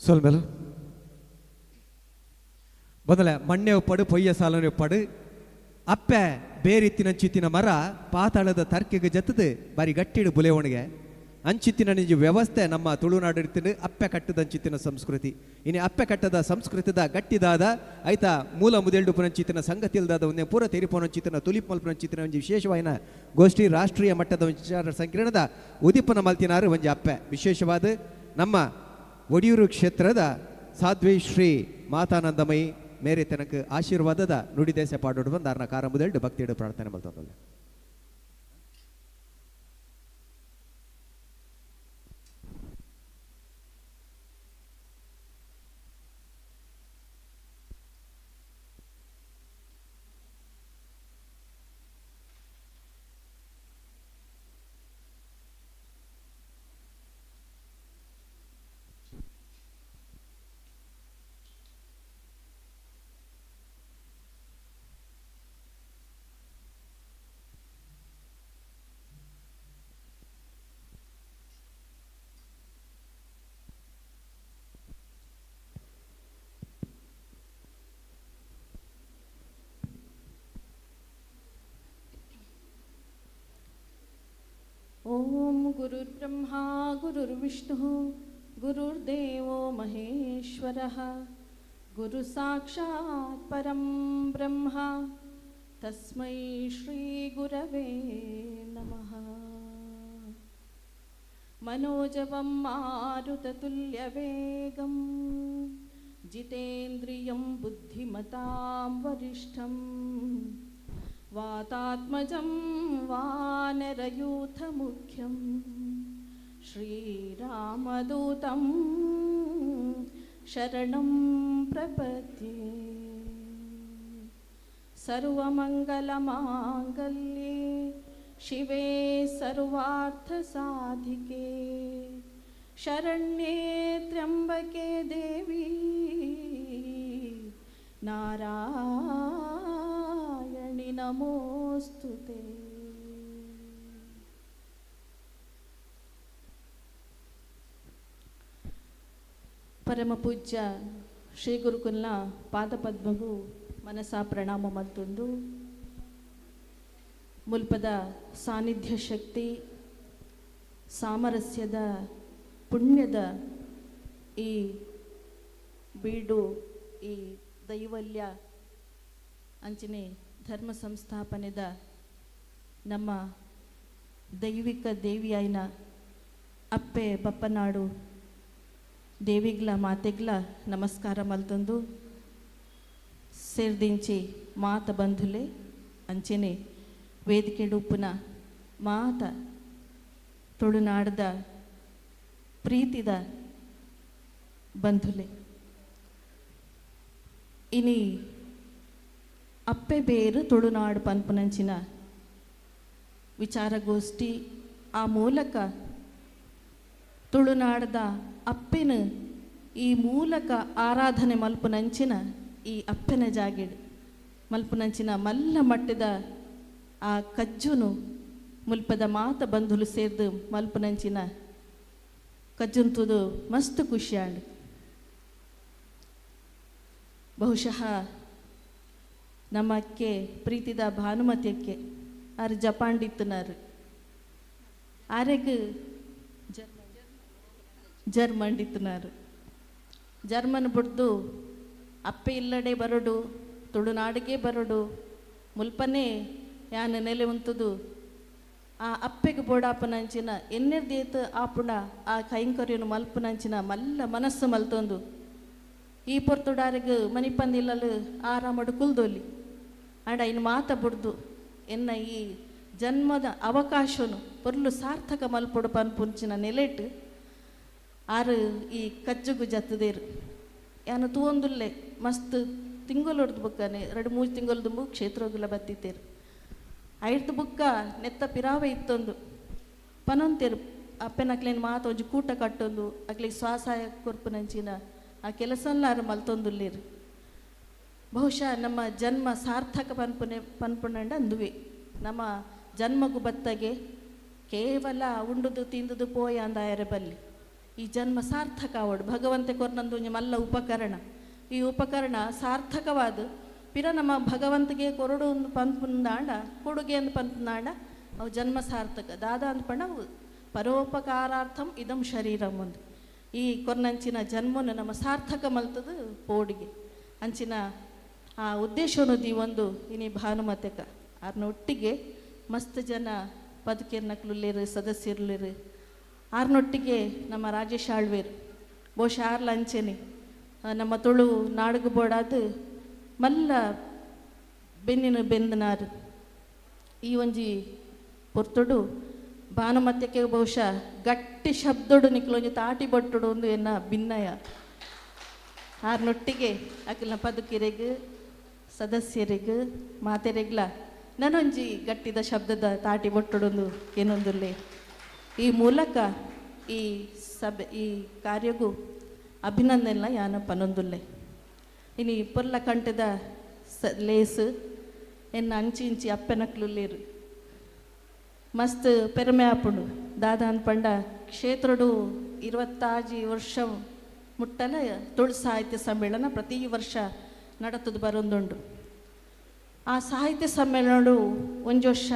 ಸೋಲ್ಮೇಲು ಮೊದಲ ಮಣ್ಣೆ ಒಪ್ಪಡು ಪೊಯ್ಯ ಸಾಲನೆ ಒಪ್ಪಡು ಅಪ್ಪೆ ಬೇರಿತ್ತಿನ ಅಂಚಿತ್ತಿನ ಮರ ಪಾತಾಳದ ತರ್ಕೆಗೆ ಜತ್ತದು ಬಾರಿ ಗಟ್ಟಿಡು ಬುಲೆವಣಿಗೆ ಅಂಚಿತ್ತಿನ ನಿಜ ವ್ಯವಸ್ಥೆ ನಮ್ಮ ತುಳುನಾಡಿರ್ತಿನ ಅಪ್ಪೆ ಕಟ್ಟದ ಅಂಚಿತ್ತಿನ ಸಂಸ್ಕೃತಿ ಇನ್ನು ಅಪ್ಪೆ ಕಟ್ಟದ ಸಂಸ್ಕೃತಿದ ಗಟ್ಟಿದಾದ ಐತ ಮೂಲ ಮುದೆಲ್ಡು ಪುನಂಚಿತ್ತಿನ ಸಂಗತಿಲ್ದಾದ ಒಂದೇ ಪೂರ ತೆರಿಪೋನಂಚಿತ್ತಿನ ತುಲಿಪ್ ಮಲ್ಪನಂಚಿತ್ತಿನ ಒಂಜಿ ವಿಶೇಷವಾಯಿನ ಗೋಷ್ಠಿ ರಾಷ್ಟ್ರೀಯ ಮಟ್ಟದ ವಿಚಾರ ಸಂಕಿರಣದ ಉದಿಪನ ಮಲ್ತಿನಾರು ಒಂಜಿ ಅಪ್ಪೆ ವಿಶೇಷವಾದ ನಮ್ಮ ಒಡಿಯೂರು ಕ್ಷೇತ್ರದ ಸಾಧ್ವಿ ಶ್ರೀ ಮಾತಾನಂದಮಯಿ ಮೇರೆ ತನಕ ಆಶೀರ್ವಾದದ ನುಡಿದೇಶ ಪಾಡೋಡು ಬಂದು ಅರ್ನ ಕಾರ ಮುದೆಲ್ಡು ಭಕ್ತಿಯಡು ಪ್ರಾರ್ಥನೆ ಮಲ್ತಂದಲ್ಲ ओम गुरुर्ब्रह्मा गुरुर्विष्णुः गुरुर्देवो महेश्वरः गुरु साक्षात् परं ब्रह्म तस्मै श्री गुरवे नमः। मनोजवं मारुततुल्यवेगं जितेन्द्रियं बुद्धिमतां वरिष्ठं वातात्मजं वानरयूथमुख्यं श्रीरामदूतं शरणं प्रपद्ये। सर्वमङ्गलमाङ्गल्ये शिवे सर्वार्थसाधिके शरण्ये त्र्यम्बके देवी नारायणि नमोस्तुते। ಪರಮ ಪೂಜ್ಯ ಶ್ರೀ ಗುರುಕುಲ್ನ ಪಾದಪದ್ಮಗೂ ಮನಸಾ ಪ್ರಣಾಮ ಮತ್ತೊಂದು ಮುಲ್ಪದ ಸಾನ್ನಿಧ್ಯ ಶಕ್ತಿ ಸಾಮರಸ್ಯದ ಪುಣ್ಯದ ಈ ಬೀಡು ಈ ದೈವಲ್ಯ ಅಂಚನೆ ಧರ್ಮ ಸಂಸ್ಥಾಪನೆದ ನಮ್ಮ ದೈವಿಕ ದೇವಿಯಾಯಿನ ಅಪ್ಪೆ ಬಪ್ಪನಾಡು ದೇವಿಗ್ಲ ಮಾತೆಗ್ಲ ನಮಸ್ಕಾರ ಮಲ್ತಂದು ಸೇರ್ದಿಂಚಿ ಮಾತ ಬಂಧುಲೆ ಅಂಚೆನೆ ವೇದಿಕೆ ಉಪ್ಪುನ ಮಾತ ತುಳುನಾಡದ ಪ್ರೀತಿದ ಬಂಧುಲೆ ಇನಿ ಅಪ್ಪೆ ಬೇರು ತುಳುನಾಡು ಪನ್ಪುನಂಚಿನ ವಿಚಾರಗೋಷ್ಠಿ ಆ ಮೂಲಕ ತುಳುನಾಡದ ಅಪ್ಪೆನ ಈ ಮೂಲಕ ಆರಾಧನೆ ಮಲ್ಪುನಂಚಿನ ಈ ಅಪ್ಪೆನ ಜಾಗಿಡ್ ಮಲ್ಪುನಂಚಿನ ಮಲ್ಲ ಮಟ್ಟದ ಆ ಕಜ್ಜುನು ಮುಲ್ಪದ ಮಾತ ಬಂಧುಲು ಸೇರ್ದು ಮಲ್ಪುನಂಚಿನ ಕಜ್ಜುಂತುದು ಮಸ್ತ್ ಖುಷಿಯಾಂಡ್. ಬಹುಶಃ ನಮ್ಮ ಅಕ್ಕೆ ಪ್ರೀತಿದ ಭಾನುಮತಿ ಅಕ್ಕೆ ಆರು ಜಪಾಂಡಿತ್ತನಾರು ಆರೆಗ್ ಜರ್ಮಂಡಿತ್ತನಾರು ಜರ್ಮನ್ ಬಿಡ್ದು ಅಪ್ಪೆ ಇಲ್ಲಡೆ ಬರಡು ತುಳುನಾಡಿಗೆ ಬರಡು ಮುಲ್ಪನೇ ಯಾನ ನೆಲೆ ಉಂತದು ಆ ಅಪ್ಪೆಗೆ ಬೋಡಾಪನಂಚಿನ ಎನ್ನೆರ್ದೇತ ಆಪುಣ ಆ ಕೈಂಕರ್ಯನು ಮಲ್ಪನಂಚಿನ ಮಲ್ಲ ಮನಸ್ಸು ಮಲ್ತೊಂದು ಈ ಪೊರ್ತುಡಾರಿಗೆ ಮನಿಪಂದಿಲ್ಲಲು ಆರಾಮಡು ಕುಲ್ದೊಲಿ ಆಡ ಇನ್ನು ಮಾತ ಬಿಡ್ದು ಎನ್ನ ಈ ಜನ್ಮದ ಅವಕಾಶನು ಪೊರ್ಲು ಸಾರ್ಥಕ ಮಲ್ಪೊಡು ಪನ್ಪುಂಚಿನ ನೆಲೆಟ್ ಆರು ಈ ಕಜ್ಜುಗು ಜತ್ತದೇರು ಯಾನು ತೂವೊಂದುಲ್ಲೆ ಮಸ್ತ್ ತಿಂಗಳು ಹೊಡೆದು ಬುಕ್ಕನೆ 2-3 ತಿಂಗಳದು ಬುಕ್ ಕ್ಷೇತ್ರಗುಲ ಬತ್ತಿತ್ತೇರು ಐಡ್ದು ಬುಕ್ಕ ನೆತ್ತ ಪಿರಾವೆ ಇತ್ತೊಂದು ಪನೊಂತೇರು ಅಪ್ಪೆನಕ್ಲೇನು ಮಾತು ಒಂಜಿ ಕೂಟ ಕಟ್ಟೊಂದು ಅಕ್ಲಿಗೆ ಸ್ವಸಹಾಯ ಕೊರ್ಪುನಂಚಿನ ಆ ಕೆಲಸಲ್ಲಾರು ಮಲ್ತೊಂದುಲ್ಲೇರು. ಬಹುಶಃ ನಮ್ಮ ಜನ್ಮ ಸಾರ್ಥಕ ಪನ್ಪುನಂಡ ಅಂದುವೆ ನಮ್ಮ ಜನ್ಮಗು ಬತ್ತಗೆ ಕೇವಲ ಉಂಡುದು ತಿಂದುದು ಪೋಯ ಅಂದಾಯರೆ ಬಲ್ಲಿ ಈ ಜನ್ಮ ಸಾರ್ಥಕ ಆವಡು ಭಗವಂತೆ ಕೊರ್ನಂದು ಒಂಜಿ ಮಲ್ಲ ಉಪಕರಣ. ಈ ಉಪಕರಣ ಸಾರ್ಥಕವಾದ ಪಿರ ನಮ್ಮ ಭಗವಂತಗೆ ಕೊರಡು ಒಂದು ಪಂಪುಂದಾಂಡ ಕೊಡುಗೆ ಅಂದು ಪಂಪುಂದಾಂಡ ಅವು ಜನ್ಮ ಸಾರ್ಥಕ ದಾದ ಅಂದ್ಪಂಡ ಅವು ಪರೋಪಕಾರಾರ್ಥಂ ಇದಂ ಶರೀರಂ ಒಂದು. ಈ ಕೊರ್ನಂಚಿನ ಜನ್ಮನ ನಮ್ಮ ಸಾರ್ಥಕ ಮಲ್ತದು ಪೋಡಿಗೆ ಅಂಚಿನ ಆ ಉದ್ದೇಶವನ್ನು ಒಂದು ಇನಿ ಭಾನುಮತಕ ಅವ್ರನ್ನ ಒಟ್ಟಿಗೆ ಮಸ್ತ್ ಜನ ಬದುಕಿರ್ನಕ್ಲುಲ್ಲೇರು ಸದಸ್ಯರುಲೇರು ಆರ್ನೊಟ್ಟಿಗೆ ನಮ್ಮ ರಾಜೇಶ್ ಆಳ್ವೇರು ಬಹುಶಃ ಆರ್ಲ ಅಂಚೆನೆ ನಮ್ಮ ತುಳು ನಾಡುಗು ಬೋಡಾದು ಮಲ್ಲ ಬೆನ್ನಿನ ಬೆಂದನಾರು ಈ ಒಂಜಿ ಪೊರ್ತೊಡು ಭಾನುಮತ್ಯಕ್ಕೆ ಬಹುಶಃ ಗಟ್ಟಿ ಶಬ್ದೊಡು ನಿಕ್ಲೊಂಜಿ ತಾಟಿ ಬೊಟ್ಟುಡು ಒಂದು ಎನ್ನ ಭಿನ್ನಯ ಆರ್ನೊಟ್ಟಿಗೆ ಅಕ್ಕಿನ ಪದುಕಿರೆಗ್ ಸದಸ್ಯರಿಗ್ ಮಾತೆರೆಗ್ಲ ನನೊಂಜಿ ಗಟ್ಟಿದ ಶಬ್ದದ ತಾಟಿ ಬೊಟ್ಟುಡೊಂದು ಏನೊಂದುಲ್ಲೆ ಈ ಮೂಲಕ ಈ ಸಭೆ ಈ ಕಾರ್ಯಗೂ ಅಭಿನಂದನೆ ಯಾನ ಪನೊಂದುಲ್ಲೆ ಇನಿ ಪೊರ್ಲ ಕಂಟದ ಲೇಸು ಎನ್ನ ಅಂಚಿ ಇಂಚಿ ಅಪ್ಪೆನಕ್ಲುಲ್ಲೇರು ಮಸ್ತ್ ಪೆರಮೆ ಆಪುಂಡು ದಾದ ಅನ್ಪಂಡ ಕ್ಷೇತ್ರಡು 26 ವರ್ಷ ಮುಟ್ಟಲ ತುಳು ಸಾಹಿತ್ಯ ಸಮ್ಮೇಳನ ಪ್ರತಿ ವರ್ಷ ನಡತದು ಬರೊಂದುಂಡು. ಆ ಸಾಹಿತ್ಯ ಸಮ್ಮೇಳನ ಒಂಜಿ ವರ್ಷ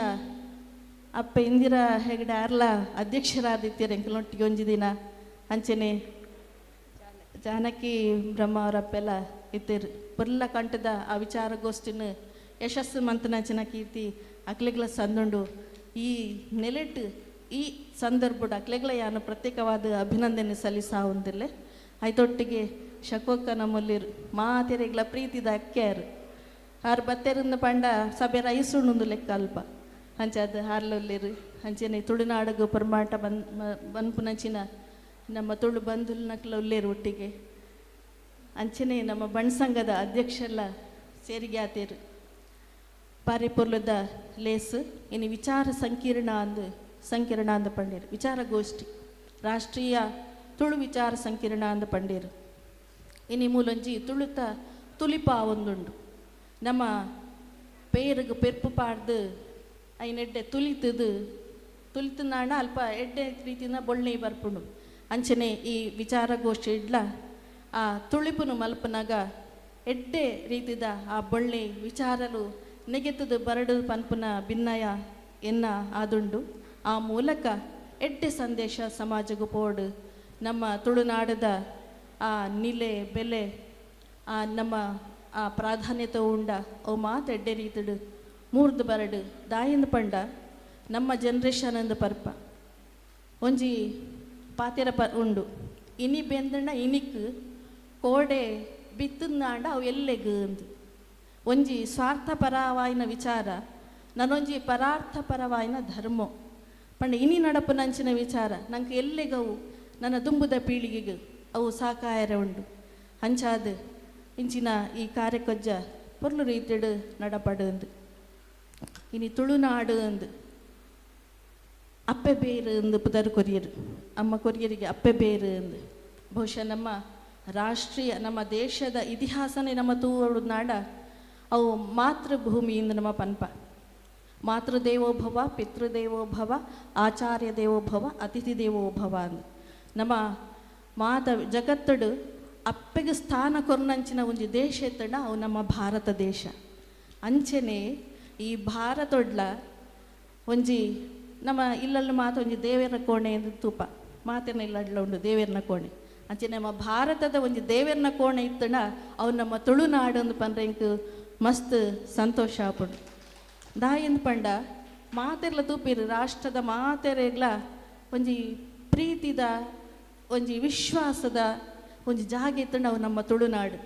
ಅಪ್ಪ ಇಂದಿರಾ ಹೆಗಡೆ ಆರ್ಲ ಅಧ್ಯಕ್ಷರಾದಿತ್ಯರು ಎಂಕಲೊಟ್ಟಿಗೆ ಒಂಜಿ ದಿನ ಅಂಚನೆ ಜಾನಕಿ ಬ್ರಹ್ಮ ಅವರಪ್ಪೆಲ್ಲ ಇತ್ತೇರು ಪೊರ್ಲ ಕಂಟದ ಆ ವಿಚಾರಗೋಷ್ಠಿನ ಯಶಸ್ಸು ಮಂತನಾಚಿನ ಕೀರ್ತಿ ಅಕ್ಲೆಗ್ಲ ಸಂದುಂಡು ಈ ನೆಲೆಟ್ ಈ ಸಂದರ್ಭದ ಅಕ್ಲೆಗ್ಲ ಯಾನು ಪ್ರತ್ಯೇಕವಾದ ಅಭಿನಂದನೆ ಸಲ್ಲಿಸಾ ಹೊಂದಿಲ್ಲ ಐತೊಟ್ಟಿಗೆ ಶಕೋಕ್ಕ ನಮ್ಮಲ್ಲಿರು ಮಾತೆರೆಗ್ಲ ಪ್ರೀತಿದ ಅಕ್ಕ್ಯಾರು ಆರು ಬತ್ತೆರಿಂದ ಪಂಡ ಸಭೆ ರೈಸುಂಡು ಲೆಕ್ಕ ಅಲ್ಪ ಅಂಚಾದ ಹಾರ್ಲೊಲ್ಲಿರು ಅಂಚೆನೆ ತುಳುನಾಡಗು ಪರ್ಮಾಟ ಬನ್ಪುನಂಚಿನ ನಮ್ಮ ತುಳು ಬಂಧುಲ್ ನಕ್ಲ ಉಲ್ಲೇರು ಒಟ್ಟಿಗೆ ಅಂಚನೆ ನಮ್ಮ ಬಣ್ಸಂಗದ ಅಧ್ಯಕ್ಷರೆಲ್ಲ ಸೇರಿಗೆ ಆತೇರು ಪಾರಿಪೊರ್ಲದ ಲೇಸು ಇನ್ನು ವಿಚಾರ ಸಂಕಿರಣ ಅಂದ ಪಂಡೇರು ವಿಚಾರಗೋಷ್ಠಿ ರಾಷ್ಟ್ರೀಯ ತುಳು ವಿಚಾರ ಸಂಕಿರಣ ಅಂದ ಪಂಡೇರು ಇನಿ ಮೂಲೊಂಜಿ ತುಳುತ ತುಲಿಪ ಒಂದುಂಡು ನಮ್ಮ ಪೇರುಗು ಪೆರ್ಪು ಪಾಡ್ದು ಐನೆಡ್ಡೆ ತುಲಿತನಾಣ ಅಲ್ಪ ಎಡ್ಡೆ ರೀತಿಯಿಂದ ಬೊಳ್ಳೆ ಬರ್ಪುಂಡು ಅಂಚನೆ ಈ ವಿಚಾರಗೋಷ್ಠಿ ಇಡ್ಲ ಆ ತುಳಿಪುನು ಮಲ್ಪನಾಗ ಎಡ್ಡೆ ರೀತಿದ ಆ ಬೊಳ್ಳೆ ವಿಚಾರಲು ನೆಗೆತದು ಬರಡು ಪನ್ಪುನ ಭಿನ್ನಯ ಎನ್ನ ಆದುಂಡು ಆ ಮೂಲಕ ಎಡ್ಡೆ ಸಂದೇಶ ಸಮಾಜಗೂ ಪೋಡು ನಮ್ಮ ತುಳುನಾಡದ ಆ ನಿಲೆ ಬೆಲೆ ಆ ನಮ್ಮ ಆ ಪ್ರಾಧಾನ್ಯತೆ ಉಂಡ ಅವು ಮಾತು ಎಡ್ಡೆ ರೀತಿಡು ಮೂರ್ದು ಬರಡು ದಾಯಿಂದ ಪಂಡ ನಮ್ಮ ಜನ್ರೇಷನ್ ಅಂದ ಪರ್ಪ ಒಂಜಿ ಪಾತೆರ ಉಂಡು ಇನಿ ಬೆಂದಣ್ಣ ಇನಿಕ್ ಕೋಡೆ ಬಿತ್ತಂದಾಂಡ ಅವು ಎಲ್ಲೆಗ್ ಅಂದು ಒಂಜಿ ಸ್ವಾರ್ಥಪರವಾಯಿನ ವಿಚಾರ ನನ್ನೊಂಜಿ ಪರಾರ್ಥಪರವಾಯಿನ ಧರ್ಮ ಪಂಡ ಇನಿ ನಡಪುನಂಚಿನ ವಿಚಾರ ನಂಗೆ ಎಲ್ಲೆಗವು ನನ್ನ ದುಂಬುದ ಪೀಳಿಗೆಗೆ ಅವು ಸಾಕಾಯರ ಉಂಡು ಅಂಚಾದ ಇಂಚಿನ ಈ ಕಾರ್ಯಕ್ಕೊಜ್ಜ ಪೊರ್ಲು ರೀತಿಡು ನಡಪಡು ಅಂದು ಇನಿ ತುಳುನಾಡು ಅಂದು ಅಪ್ಪೆ ಬೇರು ಅಂದು ಪುದರ್ ಕೊರಿಯರು ಅಮ್ಮ ಕೊರಿಯರಿಗೆ ಅಪ್ಪೆ ಬೇರು ಅಂದು ಬಹುಶಃ ನಮ್ಮ ರಾಷ್ಟ್ರೀಯ ನಮ್ಮ ದೇಶದ ಇತಿಹಾಸನೇ ನಮ್ಮ ತೂವಡು ನಾಡ ಅವು ಮಾತೃಭೂಮಿಯಿಂದ ನಮ್ಮ ಪನ್ಪ ಮಾತೃದೇವೋಭವ ಪಿತೃದೇವೋಭವ ಆಚಾರ್ಯ ದೇವೋಭವ ಅತಿಥಿ ದೇವೋಭವ ಅಂದು ನಮ್ಮ ಜಗತ್ತಡು ಅಪ್ಪೆಗೆ ಸ್ಥಾನ ಕೊರ್ನಂಚಿನ ಒಂಜಿ ದೇಶ ಎತ್ತಡ ಅವು ನಮ್ಮ ಭಾರತ ದೇಶ ಅಂಚೆನೆ ಈ ಭಾರತೊಡ್ಲ ಒಂಜಿ ನಮ್ಮ ಇಲ್ಲಲ್ಲಿ ಒಂಜಿ ದೇವರ ಕೋಣೆ ಎಂದು ತೂಪ ಮಾತೇನ ಇಲ್ಲಡ್ಲ ಉಂಡು ದೇವೇರ್ನ ಕೋಣೆ ಅಂಚೆ ನಮ್ಮ ಭಾರತದ ಒಂಜಿ ದೇವೇರ್ನ ಕೋಣೆ ಇತ್ತಡ ಅವು ನಮ್ಮ ತುಳುನಾಡು ಅಂದು ಪಂಡ್ರೆ ಇಂಕ್ ಮಸ್ತ್ ಸಂತೋಷ ಆಪುಂಡು ದಾಯಿಂದ ಪಂಡ ಮಾತೆರ್ಲ ತೂಪಿರು ರಾಷ್ಟ್ರದ ಮಾತೆರೆಗ್ಲ ಒಂಜಿ ಪ್ರೀತಿದ ಒಂಜಿ ವಿಶ್ವಾಸದ ಒಂಜಿ ಜಾಗ ಇತ್ತಂಡ ಅವು ನಮ್ಮ ತುಳುನಾಡು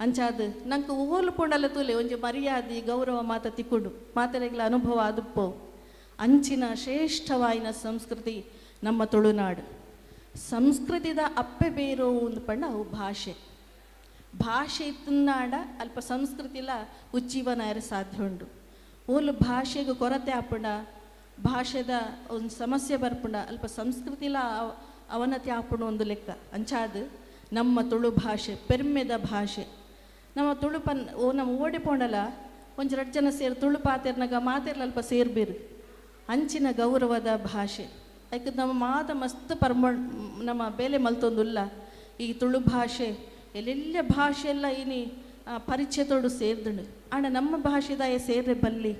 ಅಂಚಾದ ನಂಗೆ ಓಲು ಪೊಂಡಲ್ಲ ತೂಲೆ ಒಂಜಿ ಮರ್ಯಾದೆ ಗೌರವ ಮಾತ ತಿಕ್ಕುಡು ಮಾತೆರೆಗ್ಲ ಅನುಭವ ಅದುಪ್ಪು ಅಂಚಿನ ಶ್ರೇಷ್ಠವಾಯಿನ ಸಂಸ್ಕೃತಿ ನಮ್ಮ ತುಳುನಾಡು ಸಂಸ್ಕೃತಿದ ಅಪ್ಪೆ ಬೇರೋ ಒಂದು ಪಂಡ ಅವು ಭಾಷೆ ಇತ್ತನಾಡ ಅಲ್ಪ ಸಂಸ್ಕೃತಿಲ ಉಜ್ಜೀವನ ಸಾಧ್ಯ ಉಂಡು ಓಲು ಭಾಷೆಗೆ ಕೊರತೆ ಆಪುಂಡ ಭಾಷೆದ ಒಂದು ಸಮಸ್ಯೆ ಬರ್ಪುಂಡ ಅಲ್ಪ ಸಂಸ್ಕೃತಿಲ ಅವನತಿ ಆಪುಂಡು ಒಂದು ಲೆಕ್ಕ ಅಂಚಾದ ನಮ್ಮ ತುಳು ಭಾಷೆ ಪೆರ್ಮೆದ ಭಾಷೆ ನಮ್ಮ ತುಳು ನಮ್ಮ ಓಡಿಪೋಂಡಲ ಒಂಜಿ 2 ಜನ ಸೇರಿ ತುಳು ಪಾತೆರ್ನಾಗ ಮಾತೆರ್ಲ ಅಲ್ಪ ಸೇರ್ಬೇರು ಅಂಚಿನ ಗೌರವದ ಭಾಷೆ ಯಾಕೆ ನಮ್ಮ ಮಾತ ಮಸ್ತ್ ನಮ್ಮ ಬೇಲೆ ಮಲ್ತೊಂದುಲ್ಲ ಈ ತುಳು ಭಾಷೆ ಎಲ್ಲೆಲ್ಲ ಭಾಷೆ ಎಲ್ಲ ಇನಿ ಪರಿಚಯದೋಡು ಸೇರ್ದುಂಡು ಆಂಡ ನಮ್ಮ ಭಾಷೆದಾಯ ಸೇರ್ರೆ ಬಲ್ಲಿ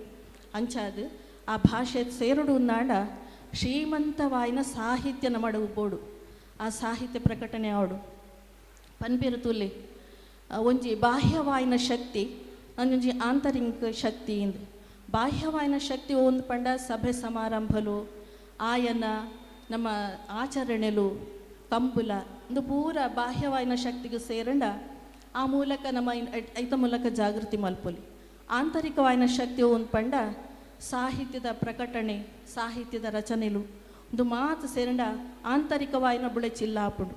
ಅಂಚಾದು ಆ ಭಾಷೆ ಸೇರುಡು ನಾಡ ಶ್ರೀಮಂತವಾಯಿನ ಸಾಹಿತ್ಯನ ಮಡಗು ಬೋಡು ಆ ಸಾಹಿತ್ಯ ಪ್ರಕಟಣೆ ಆವಡು ಪನ್ಪೇರು ತುಲೆ ಒಂಜಿ ಬಾಹ್ಯವಾಯಿನ ಶಕ್ತಿ ಒಂಜಿ ಆಂತರಿಕ ಶಕ್ತಿ ಇಂದು ಬಾಹ್ಯವಾಯಿನ ಶಕ್ತಿ ಒಂದು ಪಂಡ ಸಭೆ ಸಮಾರಂಭಲು ಆಯನ ನಮ್ಮ ಆಚರಣೆಲು ಕಂಬುಲ ಒಂದು ಪೂರ ಬಾಹ್ಯವಾಯಿನ ಶಕ್ತಿಗೆ ಸೇರಂಡ ಆ ಮೂಲಕ ನಮ್ಮ ಐತ ಮೂಲಕ ಜಾಗೃತಿ ಮಲ್ಪೊಲಿ ಆಂತರಿಕವಾಯಿನ ಶಕ್ತಿ ಒಂದು ಪಂಡ ಸಾಹಿತ್ಯದ ಪ್ರಕಟಣೆ ಸಾಹಿತ್ಯದ ರಚನೆಲು ಒಂದು ಮಾತು ಸೇರಂಡ ಆಂತರಿಕವಾಯಿನ ಬುಳೆ ಚಿಲ್ಲಾಪುಡು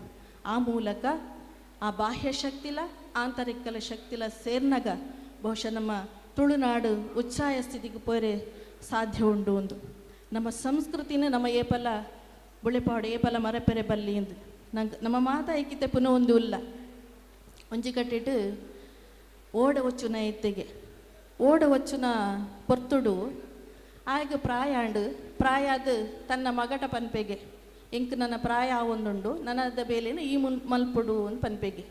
ಆ ಮೂಲಕ ಆ ಬಾಹ್ಯ ಶಕ್ತಿಲ ಆಂತರಿಕಲ ಶಕ್ತಿಲ ಸೇರ್ನಾಗ ಬಹುಶಃ ನಮ್ಮ ತುಳುನಾಡು ಉಚ್ಛಾಯ ಸ್ಥಿತಿಗೆ ಪೋರೆ ಸಾಧ್ಯ ಉಂಡು ಒಂದು ನಮ್ಮ ಸಂಸ್ಕೃತಿನ ನಮ್ಮ ಏಪಲ ಬುಳೆಪಾಡು ಏಪಲ ಮರಪೆರೆ ಬಲ್ಲಿ ಎಂದು ನಮ್ಮ ಮಾತಾ ಐಕಿತೆ ಪುನಃ ಒಂದು ಇಲ್ಲ ಒಂಜಿ ಕಟ್ಟಿಟ್ಟು ಓಡ ಒಚ್ಚುನ ಎತ್ತೆಗೆ ಓಡ ಒಚ್ಚುನ ಪೊರ್ತುಡು ಆಗ ಪ್ರಾಯದ ತನ್ನ ಮಗಟ ಪನ್ಪೆಗೆ ಎಂಕ್ ನನ್ನ ಪ್ರಾಯ ಆವೊಂದುಂಡು ನನ್ನದ ಬೇಲೆನ ಈ ಮಲ್ಪುಡು ಅಂತ ಪನ್ಪೆಗೆ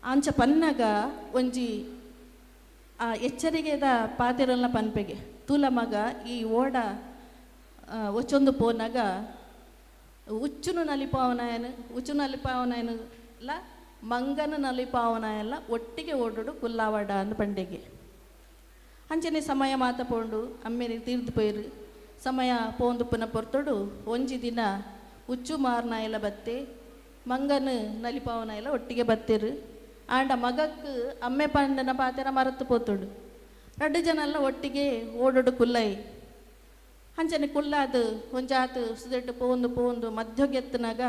ಆಂಚ ಪನ್ನಗ ಒಂಜಿ ಎಚ್ಚರಿಕೆದ ಪಾತೆರಲ್ನ ಪನ್ಪೆಗೆ ತೂಲ ಮಗ ಈ ಓಡ ಒಚ್ಚೊಂದು ಪೋನಾಗ ಉಚ್ಚುನು ನಲಿಪಾವನಾಯನ ಮಂಗನ ನಲಿಪಾವನಾಯಲ್ಲ ಒಟ್ಟಿಗೆ ಓಡೋಡು ಕುಲ್ಲಾವಡ ಅಂದ ಪಂಡೆಗೆ ಅಂಚನೆ ಸಮಯ ಮಾತ ಪೋಂಡು ಅಮ್ಮೇರಿ ತೀರ್ದು ಪೋಯ್ರು ಸಮಯ ಪೋಂದು ಪುನಃ ಪೊರ್ತೊಡು ಒಂಜಿ ದಿನ ಉಚ್ಚು ಮಾರ್ನಾಯಲ ಬತ್ತೆ ಮಂಗನ ನಲಿಪಾವನಾಯಲ್ಲ ಒಟ್ಟಿಗೆ ಬತ್ತೇರು ಆಂಡ ಮಗಕ್ಕೆ ಅಮ್ಮೆ ಪಂಡನ ಪಾತೆರ ಮರತ್ತು ಪೋತೋಡು 2 ಜನ ಎಲ್ಲ ಒಟ್ಟಿಗೆ ಓಡೋಡು ಕುಲ್ಲೈ ಅಂಚನೆ ಕುಲ್ಲಾದು ಒಂಜಾತು ಸುದೆಟ್ಟು ಪೋಂದು ಮಧ್ಯಗೆತ್ತನಾಗ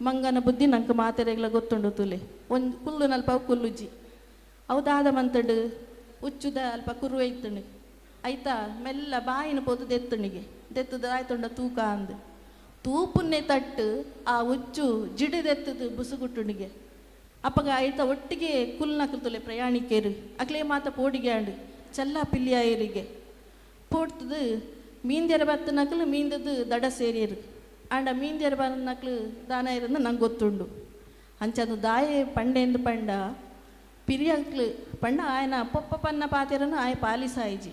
ಮಂಗನ ಬುದ್ಧಿ ನಂಗೆ ಮಾತೆರೆಗ್ಲ ಗೊತ್ತುಂಡು ತುಲೆ ಒಂದು ಕುಲ್ಲು ನಲ್ಪ ಕುಲ್ಲುಜಿ ಅವದಾದ ಮಂತಡು ಉಚ್ಚುದ ಅಲ್ಪ ಕುರು ಐತಣಿ ಆಯ್ತಾ ಮೆಲ್ಲ ಬಾಯಿನ ಪೋದು ದೆತ್ತಣಿಗೆ ದೆತ್ತದ ಆಯ್ತುಂಡ ತೂಕ ಅಂದು ತೂಪುನ್ನೆ ತಟ್ಟು ಆ ಉಚ್ಚು ಜಿಡಿದೆತ್ತದು ಬುಸುಗುಟ್ಟುಣಿಗೆ ಅಪ್ಪಗ ಆಯ್ತಾ ಒಟ್ಟಿಗೆ ಕುಲ್ನಕಲ್ ತುಲೆ ಪ್ರಯಾಣಿಕೇರು ಅಕ್ಲೇ ಮಾತ ಪೋಡಿಗೆ ಆಂಡು ಚಲ್ಲ ಪಿಲ್ಲಿಯಾಯರಿಗೆ ಪೋಡ್ತದು ಮೀಂದ್ಯರ ಬತ್ತ ನಕಲು ಮೀಂದದು ದಡ ಸೇರಿಯರು ಆಂಡ ಮೀಂದ್ಯರ ಬಂದ ನಕಲು ದಾನ ಇರೋದು ನಂಗೆ ಗೊತ್ತುಂಡು ಅಂಚದು ದಾಯೆ ಪಂಡೆಂದು ಪಂಡ ಪಿರಿಯಕ್ಲು ಪಂಡ ಆಯನ ಪೊಪ್ಪ ಪನ್ನ ಪಾತೆರನು ಆಯ ಪಾಲಿಸಾಯಿಜಿ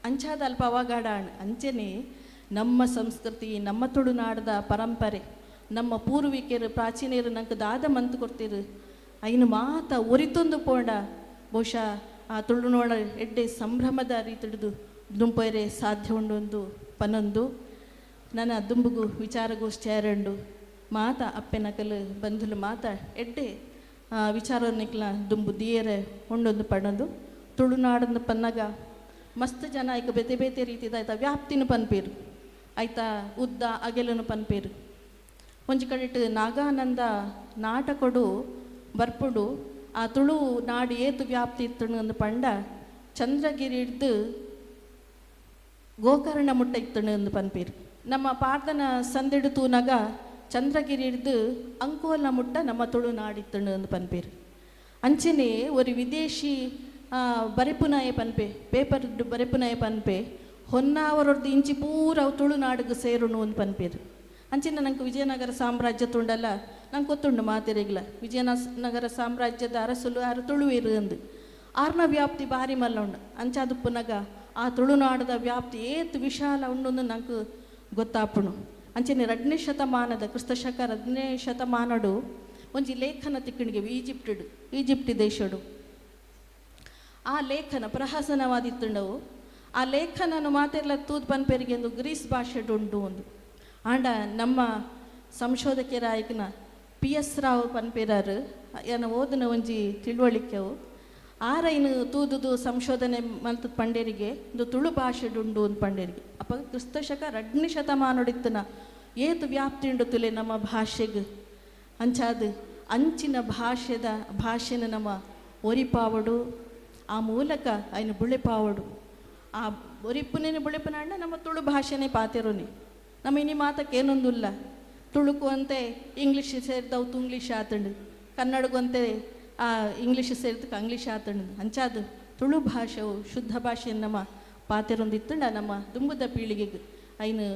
ಅಂಚಾದ ಅಲ್ಪ ಅವಗಾಡ ಅಂಚನೆ ನಮ್ಮ ಸಂಸ್ಕೃತಿ ನಮ್ಮ ತುಳುನಾಡದ ಪರಂಪರೆ ನಮ್ಮ ಪೂರ್ವಿಕರು ಪ್ರಾಚೀನರು ನಂಗೆ ದಾದ ಮಂತು ಕೊಡ್ತೀರು ಐನು ಮಾತ ಒರಿತೊಂದು ಪೋಂಡ ಬಹುಶಃ ಆ ತುಳುನೋಡ ಎಡ್ಡೆ ಸಂಭ್ರಮದ ರೀತಿಡ್ದು ದುಂಪೈರೆ ಸಾಧ್ಯ ಉಂಡೊಂದು ಪನೊಂದು ನನ್ನ ದುಂಬುಗು ವಿಚಾರಗೋಷ್ಠಿ ಆರಂಡು ಮಾತ ಅಪ್ಪೆನಕಲು ಬಂಧುಲು ಮಾತ ಎಡ್ಡೆ ವಿಚಾರನಿಕ್ಲ ದುಂಬು ದಿಯರೆ ಉಂಡೊಂದು ಪಡೊಂದು ತುಳುನಾಡೊಂದು ಪನ್ನಗ ಮಸ್ತ್ ಜನ ಈಗ ಬೇತೆ ಬೇತೆ ರೀತಿದ ಆಯ್ತಾ ವ್ಯಾಪ್ತಿನ ಪನ್ಪೇರು ಆಯ್ತಾ ಉದ್ದ ಅಗೆಲನು ಪನ್ಪೇರು ಒಂಜಿ ಕಡೆಟ್ ನಾಗಾನಂದ ನಾಟಕೊಡು ಬರ್ಪುಡು ಆ ತುಳು ನಾಡು ಏತು ವ್ಯಾಪ್ತಿ ಇತ್ತಣು ಅಂದು ಪಂಡ ಚಂದ್ರಗಿರಿ ಹಿಡ್ದು ಗೋಕರ್ಣ ಮುಟ್ಟ ಇತ್ತಣು ಅಂದು ಪನ್ಪೇರು ನಮ್ಮ ಪಾರ್ದನ ಸಂದಿಡು ತೂನಗ ಚಂದ್ರಗಿರಿ ಹಿಡ್ದು ಅಂಕೋಲ ಮುಟ್ಟ ನಮ್ಮ ತುಳು ನಾಡಿತ್ತಣು ಅಂದು ಪನ್ಪೇರು ಅಂಚನೆ ಒಂದು ವಿದೇಶಿ ಬರೆಪುನಾಯ ಪನ್ಪೆ ಪೇಪರ್ ಬರೆಪುನಾಯ ಪನ್ಪೆ ಹೊನ್ನಾವರದ್ದು ಇಂಚಿ ಪೂರ ಅವು ತುಳುನಾಡಿಗೆ ಸೇರುಣು ಒಂದು ಪನ್ಪೇರು ಅಂಚಿನ ನಂಗೆ ವಿಜಯನಗರ ಸಾಮ್ರಾಜ್ಯ ತುಂಡಲ್ಲ ನಂಗೆ ಗೊತ್ತುಂಡು ಮಾತೆರೆಗ್ಲ ವಿಜಯನಗರ ಸಾಮ್ರಾಜ್ಯದ ಅರಸಲು ಯಾರು ತುಳುವೇರು ಅಂದು ಆರ್ನ ವ್ಯಾಪ್ತಿ ಭಾರಿ ಮಲ್ಲ ಉಂಡು ಅಂಚಾದು ಪುನಗ ಆ ತುಳುನಾಡದ ವ್ಯಾಪ್ತಿ ಏತು ವಿಶಾಲ ಉಂಡು ನಂಗೆ ಗೊತ್ತಾಪುಣು ಅಂಚನೆ 2ನೇ ಶತಮಾನದ ಕ್ರಿಸ್ತಶಕ 2ನೇ ಶತಮಾನಡು ಒಂಜಿ ಲೇಖನ ತಿಕ್ಕಣಿಗೆ ಈಜಿಪ್ಟ್ ದೇಶಡು ಆ ಲೇಖನ ಪ್ರಹಸನವಾದಿತ್ತುಂಡವು ಆ ಲೇಖನನು ಮಾತೆರ್ಲ ತೂದ್ ಪನ್ಪೇರಿಗೆ ಒಂದು ಗ್ರೀಸ್ ಭಾಷೆಡು ಉಂಡು ಒಂದು ಆಂಡ ನಮ್ಮ ಸಂಶೋಧಕರಾಯಕನ PS ರಾವ್ ಪನ್ಪೇರಾರು ಏನ ಓದಿನ ಒಂಜಿ ತಿಳುವಳಿಕೆವು ಆರೈನು ತೂದುದು ಸಂಶೋಧನೆ ಮಲ್ತದ ಪಂಡೇರಿಗೆ ಒಂದು ತುಳು ಭಾಷೆಡುಂಡು ಒಂದು ಪಂಡೇರಿಗೆ ಅಪ್ಪ ಕ್ರಿಸ್ತಶಕ 2ನೇ ಶತಮಾನಡಿತ್ತನ ಏತು ವ್ಯಾಪ್ತಿ ಉಂಡು ತುಲೆ ನಮ್ಮ ಭಾಷೆಗೆ ಅಂಚಾದು ಅಂಚಿನ ಭಾಷೆನ ನಮ್ಮ ಒರಿಪಾವಡು ಆ ಮೂಲಕ ಐನು ಬುಳೆಪಾವಡು ಆ ಒರಿಪುನೇನು ಬುಳೆಪುನಾಂಡ ನಮ್ಮ ತುಳು ಭಾಷೆನೇ ಪಾತೆರೋನಿ ನಮ್ಮ ಇನಿ ಮಾತಕ್ಕೇನೊಂದಿಲ್ಲ ತುಳುಕು ಅಂತೆ ಇಂಗ್ಲೀಷ್ ಸೇರಿದವು ತುಂಗ್ಲೀಷ್ ಆತಂಡು ಕನ್ನಡಗೂ ಅಂತೆ ಇಂಗ್ಲೀಷ್ ಸೇರಿದಕ್ಕೆ ಇಂಗ್ಲೀಷ್ ಆತಂಡು ಅಂಚಾದು ತುಳು ಭಾಷೆವು ಶುದ್ಧ ಭಾಷೆಯನ್ನು ನಮ್ಮ ಪಾತೆರೊಂದಿತ್ತಂಡ ನಮ್ಮ ದುಂಬುದ ಪೀಳಿಗೆಗೆ ಐನು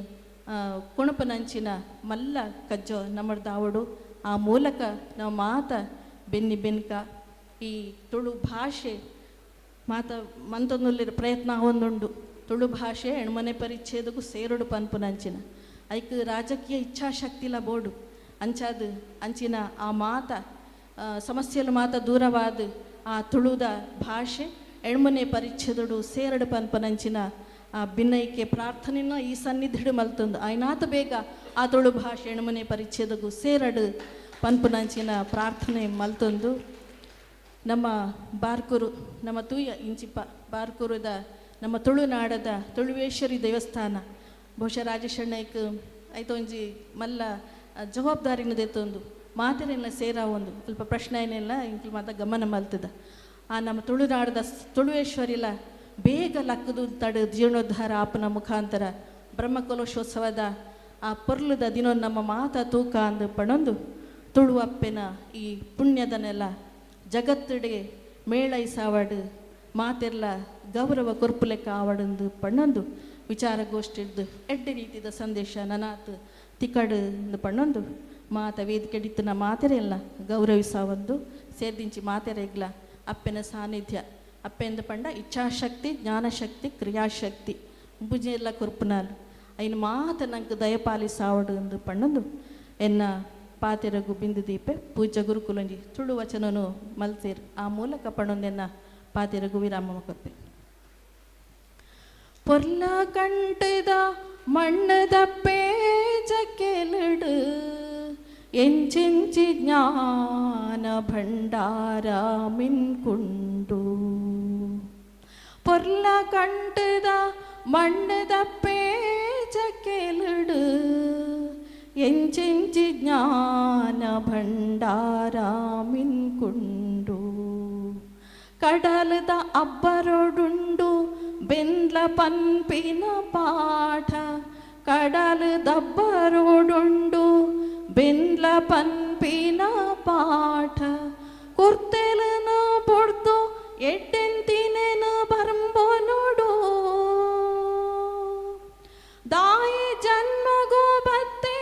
ಕುಣಪನಂಚಿನ ಮಲ್ಲ ಕಜ್ಜೋ ನಮ್ಮ ದಾವಡು ಆ ಮೂಲಕ ನಾವು ಮಾತ ಬೆನ್ನಿ ಬೆನ್ಕ ಈ ತುಳು ಭಾಷೆ ಮಾತ ಮಂತೊಂದುಲ್ಲಿರ ಪ್ರಯತ್ನ ಒಂದುಂಡು ತುಳು ಭಾಷೆ ಹೆಣ್ಮನೆ ಪರಿಚ್ಛೇದಕ್ಕೂ ಸೇರುಡು ಪನ್ಪುನಂಚಿನ ಐಕ್ ರಾಜಕೀಯ ಇಚ್ಛಾಶಕ್ತಿಲ ಬೋಡು ಅಂಚಾದು ಅಂಚಿನ ಆ ಮಾತ ಸಮಸ್ಯೆಲು ಮಾತ ದೂರವಾದ ಆ ತುಳುದ ಭಾಷೆ ಹೆಣ್ಮನೆ ಪರಿಚ್ಛೇದಡು ಸೇರಡು ಪನ್ಪನಂಚಿನ ಆ ಭಿನ್ನೈಕ್ಯ ಪ್ರಾರ್ಥನೆನ ಈ ಸನ್ನಿಧಿಡು ಮಲ್ತೊಂದು ಆಯ್ನಾತ ಬೇಗ ಆ ತುಳು ಭಾಷೆ ಹೆಣ್ಮನೆ ಪರಿಚ್ಛೇದಗೂ ಸೇರಡು ಪನ್ಪುನಂಚಿನ ಪ್ರಾರ್ಥನೆ ಮಲ್ತೊಂದು ನಮ್ಮ ಬಾರ್ಕೂರು ನಮ್ಮ ತೂಯ ಇಂಚಿಪ್ಪ ಬಾರ್ಕೂರದ ನಮ್ಮ ತುಳುನಾಡದ ತುಳುವೇಶ್ವರಿ ದೇವಸ್ಥಾನ ಬಹುಶಃ ರಾಜೇಶಣ್ಣಯ್ಕ ಐತೊಂಜಿ ಮಲ್ಲ ಜವಾಬ್ದಾರಿನ ದೆತ್ತೊಂದು ಮಾತೆರೆಲ್ಲ ಸೇರ ಒಂದು ಸ್ವಲ್ಪ ಪ್ರಶ್ನೆ ಏನೆಲ್ಲ ಇಂಕ್ಲು ಮಾತ ಗಮನ ಮಲ್ತದ ಆ ನಮ್ಮ ತುಳುನಾಡದ ತುಳುವೇಶ್ವರಿಲ ಬೇಗ ಲಕ್ಕದು ತಡ ಜೀರ್ಣೋದ್ಧಾರ ಆಪನ ಮುಖಾಂತರ ಬ್ರಹ್ಮಕಲಶೋತ್ಸವದ ಆ ಪೊರ್ಲುದ ದಿನ ನಮ್ಮ ಮಾತ ತೂಕ ಅಂದು ಪಣೊಂದು ತುಳು ಅಪ್ಪೆನ ಈ ಪುಣ್ಯದನೆಲ್ಲ ಜಗತ್ತಿಡೆ ಮೇಳೈಸಾವಡು ಮಾತೆರ್ಲ ಗೌರವ ಕೊರ್ಪುಲೆಕ್ಕ ಆವಡಂದು ಪಣ್ಣೊಂದು ವಿಚಾರಗೋಷ್ಠಿಡ್ದು ಎಡ್ಡೆ ರೀತಿಯ ಸಂದೇಶ ನನಾತ್ ತಿಕ್ಕಡು ಪಣ್ಣೊಂದು ಮಾತ ವೇದಿಕೆ ಡಿತ್ತನ ಮಾತೆರೆಲ್ಲ ಗೌರವಿಸಾವಂದು ಸೇರ್ದಿಂಚಿ ಮಾತೆರೆಗ್ಲ ಅಪ್ಪೆನ ಸಾನ್ನಿಧ್ಯ ಅಪ್ಪೆಂದು ಪಂಡ ಇಚ್ಛಾಶಕ್ತಿ ಜ್ಞಾನಶಕ್ತಿ ಕ್ರಿಯಾಶಕ್ತಿ ಭುಜೆಲ್ಲ ಕೊರ್ಪುನಾಲು ಐನು ಮಾತ ನಂಗೆ ದಯಪಾಲಿಸಾವಡು ಎಂದು ಪಣ್ಣೊಂದು ಎನ್ನ ಪಾತೆರಗು ಬಿಂದು ದೀಪೆ ಪೂಜಾ ಗುರುಕುಲಂಜಿ ತುಳು ವಚನನು ಮಲ್ತೇರ್ ಆ ಮೂಲಕ ಪಣೊಂದೆನ್ನ ಪಾತೆರಗು ವಿರಾಮ ಕೊರ್ಪೆ ಪೊರ್ಲ ಕಂಟದ ಮಣ್ಣದ ಪೇಜಕ್ಕೆಲಡು ಎಂಚೆಂಚಿ ಜ್ಞಾನ ಭಂಡಾರ ಮಿನ್ಕುಂಡು ಪೊರ್ಲ ಕಂಟದ ಮಣ್ಣದ ಪೇಜಕ್ಕೆಲಡು ಎಂಚೆಂಚಿ ಜ್ಞಾನ ಭಂಡಾರ ಮಿನ್ಕುಂಡು ಕಡಲದ ಅಬ್ಬರೊಡುಂಡು ಬೆಂದ್ಲ ಪನ್ಪಿನ ಪಾಠ ಕಡಲದಬ್ಬರೊಡುಂಡು ಬೆಂದ್ಲ ಪನ್ಪಿನ ಪಾಠ ಕುರ್ತೆಲನ ಬೊಡ್ದು ಎಡ್ಡೆಂತಿನೆನ ಬರ್ಂಬೋ ನೋಡು ದಾಯಿ ಜನ್ಮಗೋ ಬತ್ತೆ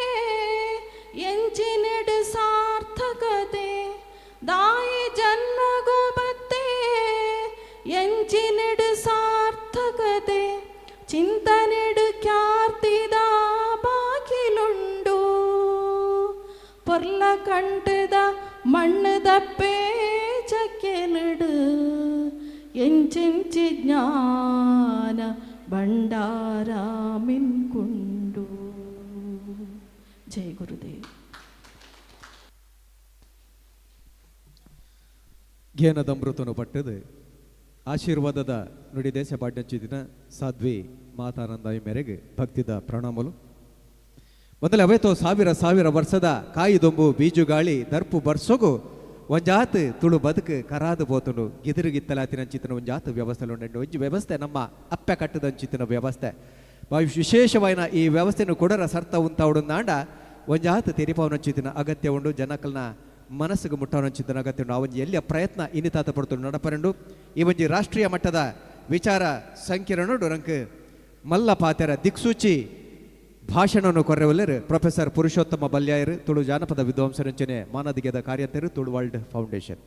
ಎಂಚಿನೆಡು ಸಾರ್ಥಕತೆ ದಾಯಿ ಜನ್ಮಗೋ ಬತ್ತೆ ಎಂಚಿನೆಡು ಸಾರ್ಥಕತೆ ಚಿಂತನೆಡು ಖ್ಯಾತಿದ ಬಾಕಿಲುಂಡು ಪೊರ್ಲ ಕಂಟದ ಮಣ್ಣದ ಪೇಚಕ್ಕೆಲಡು ಎಂಚೆಂಚಿ ಜ್ಞಾನ ಭಂಡಾರ ಮಿನ್ಕುಂಡು. ಜಯ ಗುರುದೇವ್. ಜ್ಞಾನದಮೃತನು ಪಟ್ಟದು ಆಶೀರ್ವಾದದ ನುಡಿ ದೇಶ ಪಾಡ್ಯಂಚಿದಿನ ಸಾಧ್ವಿ ಮಾತಾನಂದಾಯಿ ಮೇರೆಗೆ ಭಕ್ತಿದ ಪ್ರಣಾಮಲು. ಮೊದಲ ಅವೇತೋ ಸಾವಿರ ಸಾವಿರ ವರ್ಷದ ಕಾಯಿದೊಂಬು ಬೀಜುಗಾಳಿ ದರ್ಪು ಬರ್ಸೋಗು ಒಂಜಾತ್ ತುಳು ಬದುಕು ಕರಾದು ಪೋತುಂಡು ಗಿದಿರುಗಿತ್ತಲಾತಿನಂಚಿತ್ತಿನ ಒಂಜಾತ್ ವ್ಯವಸ್ಥೆಲು ಉಂಡು ಒಂಜಿ ವ್ಯವಸ್ಥೆ ನಮ್ಮ ಅಪ್ಪೆ ಕಟ್ಟದಂಚಿತ್ತಿನ ವ್ಯವಸ್ಥೆ ವಿಶೇಷವಾಯಿನ ಈ ವ್ಯವಸ್ಥೆಯನ್ನು ಕೊಡರ ಸರ್ತ ಉಂತಾವುಡುಂದಾಂಡ ಒಂಜಾತ್ ತೆರಿಪವನಂಚಿತ್ತಿನ ಅಗತ್ಯ ಉಂಡು ಜನಕಲ್ನ ಮನಸ್ಸಿಗೆ ಮುಟ್ಟವನಂಚಿತ್ತಿನ ಅಗತ್ಯ ಉಂಡು ಆ ಒಂಜಿ ಎಲ್ಲಿಯ ಪ್ರಯತ್ನ ಇನ್ನಿತಾತ ಪಡ್ತು ನಡಪರಂಡು ಈ ಒಂಜಿ ರಾಷ್ಟ್ರೀಯ ಮಟ್ಟದ ವಿಚಾರ ಸಂಕಿರಣಡು ರಂಕ್ ಮಲ್ಲ ಪಾತೆರ ದಿಕ್ಸೂಚಿ ಭಾಷಣವನ್ನು ಕೊರೆವಲ್ಲರು ಪ್ರೊಫೆಸರ್ ಪುರುಷೋತ್ತಮ ಬಲ್ಯಾಯರು ತುಳು ಜಾನಪದ ವಿದ್ವಾಂಸರಂಚನೆ ಮಾನದಿಗೆದ ಕಾರ್ಯಂತರು ತುಳು ವರ್ಲ್ಡ್ ಫೌಂಡೇಶನ್.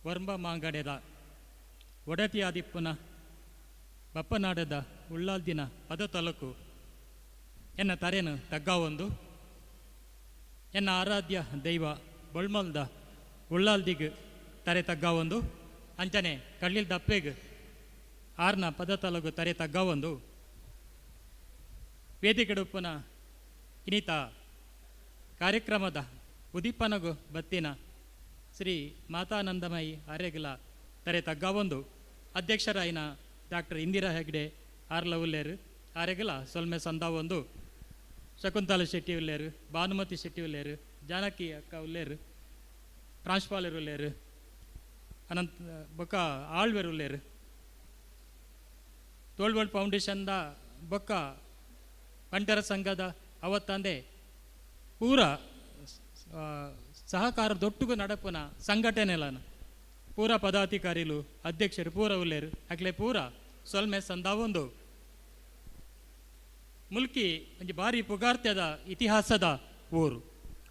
ವರ್ಮ ಮಾಂಗಡೆದ ಒಡತಿಯಾದಿಪ್ಪುನ ಬಪ್ಪನಾಡದ ಉಳ್ಳಾಲ್ದಿನ ಪದ ತಲುಕು ಎನ್ನ ತರೇನು ತಗ್ಗಾವೊಂದು ಎನ್ನ ಆರಾಧ್ಯ ದೈವ ಬೊಳ್ಮಲ್ದ ಉಳ್ಳಾಲ್ದಿಗ್ ತರೆ ತಗ್ಗಾವೊಂದು ಅಂಚನೆ ಕಳ್ಳಿಲ್ ದಪ್ಪೆಗ್ ಆರ್ನ ಪದ ತಲಗು ತರೆ ತಗ್ಗಾವೊಂದು ವೇದಿಕೆಡುಪ್ಪುನ ಇನಿತ ಕಾರ್ಯಕ್ರಮದ ಉದೀಪನಗು ಬತ್ತಿನ ಶ್ರೀ ಮಾತಾನಂದಮಯಿ ಆರ್ಯಗಲ ತರೆ ತಗ್ಗಾವೊಂದು ಅಧ್ಯಕ್ಷರಾಯಿನ ಡಾಕ್ಟರ್ ಇಂದಿರಾ ಹೆಗ್ಡೆ ಆರ್ಲ ಉಲ್ಲೇರು ಆರೆಗಲ ಸೊಲ್ಮೆ ಸಂದಾವೊಂದು ಶಕುಂತಲ ಶೆಟ್ಟಿ ಉಲ್ಲೇರು ಭಾನುಮತಿ ಶೆಟ್ಟಿ ಉಲ್ಲೇರು ಜಾನಕಿ ಅಕ್ಕ ಉಲ್ಲೇರು ಪ್ರಾಂಶುಪಾಲರು ಉಲ್ಲೇರು ಅನಂತ ಬೊಕ್ಕ ಆಳ್ವೆರು ಉಲ್ಲೇರು ತೋಳ್ವಳ್ ಫೌಂಡೇಶನ್ದ ಬೊಕ್ಕ ಬಂಟರ ಸಂಘದ ಅವತ್ತಂದೆ ಪೂರ ಸಹಕಾರದೊಟ್ಟಿಗೂ ನಡಪುನ ಸಂಘಟನೆಲನ ಪೂರ ಪದಾಧಿಕಾರಿಲು ಅಧ್ಯಕ್ಷರು ಪೂರ ಉಲ್ಲೇರು ಅಕ್ಲೆ ಪೂರ ಸೊಲ್ಮೆ ಸಂದಾವೊಂದು ಮುಲ್ಕಿ ಒಂಜಿ ಬಾರಿ ಪುಗಾರ್ತ್ಯದ ಇತಿಹಾಸದ ಊರು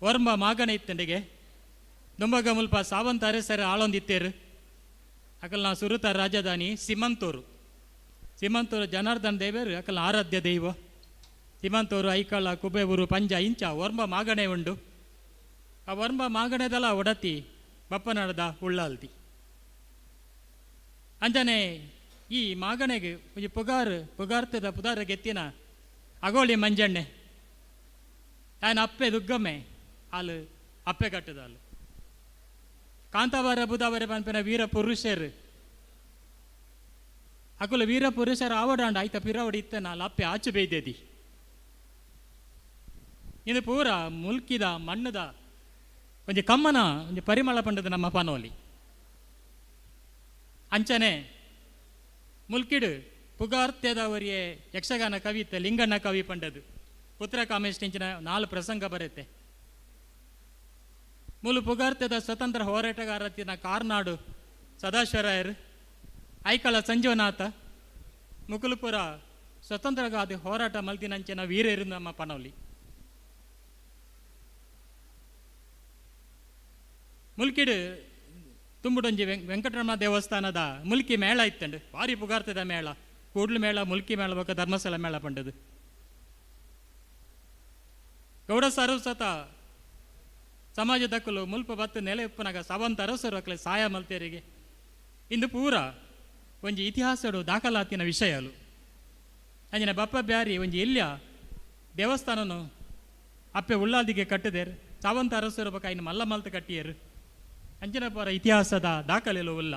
ವರ್ಮ ಮಾಗಣೆ ಇತ್ತಂಡೆಗೆ ದುಂಬಗ ಮುಲ್ಪ ಸಾವಂತ ಅರಸರ ಆಳೊಂದಿತ್ತೇರು ಅಕಲ್ನ ಸುರುತ ರಾಜಧಾನಿ ಸಿಮಂತೂರು ಜನಾರ್ದನ್ ದೇವೇರು ಅಕಲ್ನ ಆರಾಧ್ಯ ದೈವ ಸಿಮಂತೂರು ಐಕಳ ಕುಬೇಬೂರು ಪಂಜ ಇಂಚ ವರ್ಮ ಮಾಗಣೆ ಉಂಡು ಆ ವರ್ಮ ಮಾಗಣೆದಲ ಒಡತಿ ಬಪ್ಪನಡದ ಉಳ್ಳಾಲ್ದಿ ಅಂಜನೆ ಈ ಮಾಗಣೆಗೆ ಒಂಜಿ ಪುಗಾರ್ತದ ಪುದಾರ ಗೆತ್ತಿನ ಅಗೋಳಿ ಮಂಜಣ್ಣೆ ಆಯ್ನ ಅಪ್ಪೆ ದುಗ್ಗಮ್ಮೆ ಹಾಲು ಅಪ್ಪೆ ಕಟ್ಟದ ಹಾಲು ಕಾಂತಾವಾರ ಬುಧಾವಾರ ಪನ್ಪಿನ ವೀರ ಪುರುಷರು ಅಕುಲು ವೀರ ಪುರುಷರ ಆವಡಾಂಡ ಆಯ್ತ ಪಿರವಡಿ ಇತ್ತ ನಾಲ್ ಅಪ್ಪೆ ಆಚು ಬೈದೇದಿ ಇದು ಪೂರ ಮುಲ್ಕಿದ ಮಣ್ಣದ ಒಂಜಿ ಕಮ್ಮನ ಒಂಜಿ ಪರಿಮಳ ಪಂಡದ ನಮ್ಮ ಪನೋಲಿ ಅಂಚನೆ ಮುಲ್ಕಿಡು ಪುಗಾರ್ತ್ಯದವರಿಯೇ ಯಕ್ಷಗಾನ ಕವಿತೆ ಲಿಂಗಣ್ಣ ಕವಿ ಪಂಡದು ಪುತ್ರ ಕಾಮೇಷ್ಟಿಂಚಿನ 4 ಪ್ರಸಂಗ ಬರುತ್ತೆ ಮೂಲು ಪುಗಾರ್ತ್ಯದ ಸ್ವತಂತ್ರ ಹೋರಾಟಗಾರತಿನ ಕಾರ್ನಾಡು ಸದಾಶಿವರಾಯರು ಐಕಳ ಸಂಜೀವನಾಥ ಮುಕುಲಪುರ ಸ್ವತಂತ್ರಗಾದಿ ಹೋರಾಟ ಮಲ್ತಿನಂಚಿನ ವೀರೇರು ನಮ್ಮ ಪನೋಲಿ ಮುಲ್ಕಿಡು ತುಂಬುಡೊಂಜಿ ವೆಂಕಟರಮಣ ದೇವಸ್ಥಾನದ ಮುಲ್ಕಿ ಮೇಳ ಇತ್ತಂಡು ಭಾರಿ ಪುಗಾರ್ತದ ಮೇಳ ಕೂಡ್ಲು ಮೇಳ ಮುಲ್ಕಿ ಮೇಳ ಬೊಕ್ಕ ಧರ್ಮಸ್ಥಳ ಮೇಳ ಪಂಡದು ಗೌಡ ಸರಸ್ವತ ಸಮಾಜದಕ್ಕಲು ಮುಲ್ಪ ಬತ್ತು ನೆಲೆ ಉಪ್ಪನಾಗ ಸಾವಂತ ಅರಸರು ಅಕ್ಲೆ ಸಹಾಯ ಮಲ್ತೇರಿಗೆ ಇಂದು ಪೂರ ಒಂಜಿ ಇತಿಹಾಸಡು ದಾಖಲಾತಿನ ವಿಷಯಲು ಅಂಜನೆ ಬಪ್ಪ ಬ್ಯಾರಿ ಒಂಜಿ ಎಲ್ಯ ದೇವಸ್ಥಾನನು ಅಪ್ಪೆ ಉಳ್ಳಾದಿಗೆ ಕಟ್ಟಿದೇರು ಸಾವಂತ ಅರಸರು ಬೊಕ್ಕ ಇನ್ನು ಮಲ್ಲ ಮಲ್ತ ಕಟ್ಟಿಯರು ಅಂಜನ ಪರ ಇತಿಹಾಸದ ದಾಖಲೆಲು ಉಲ್ಲ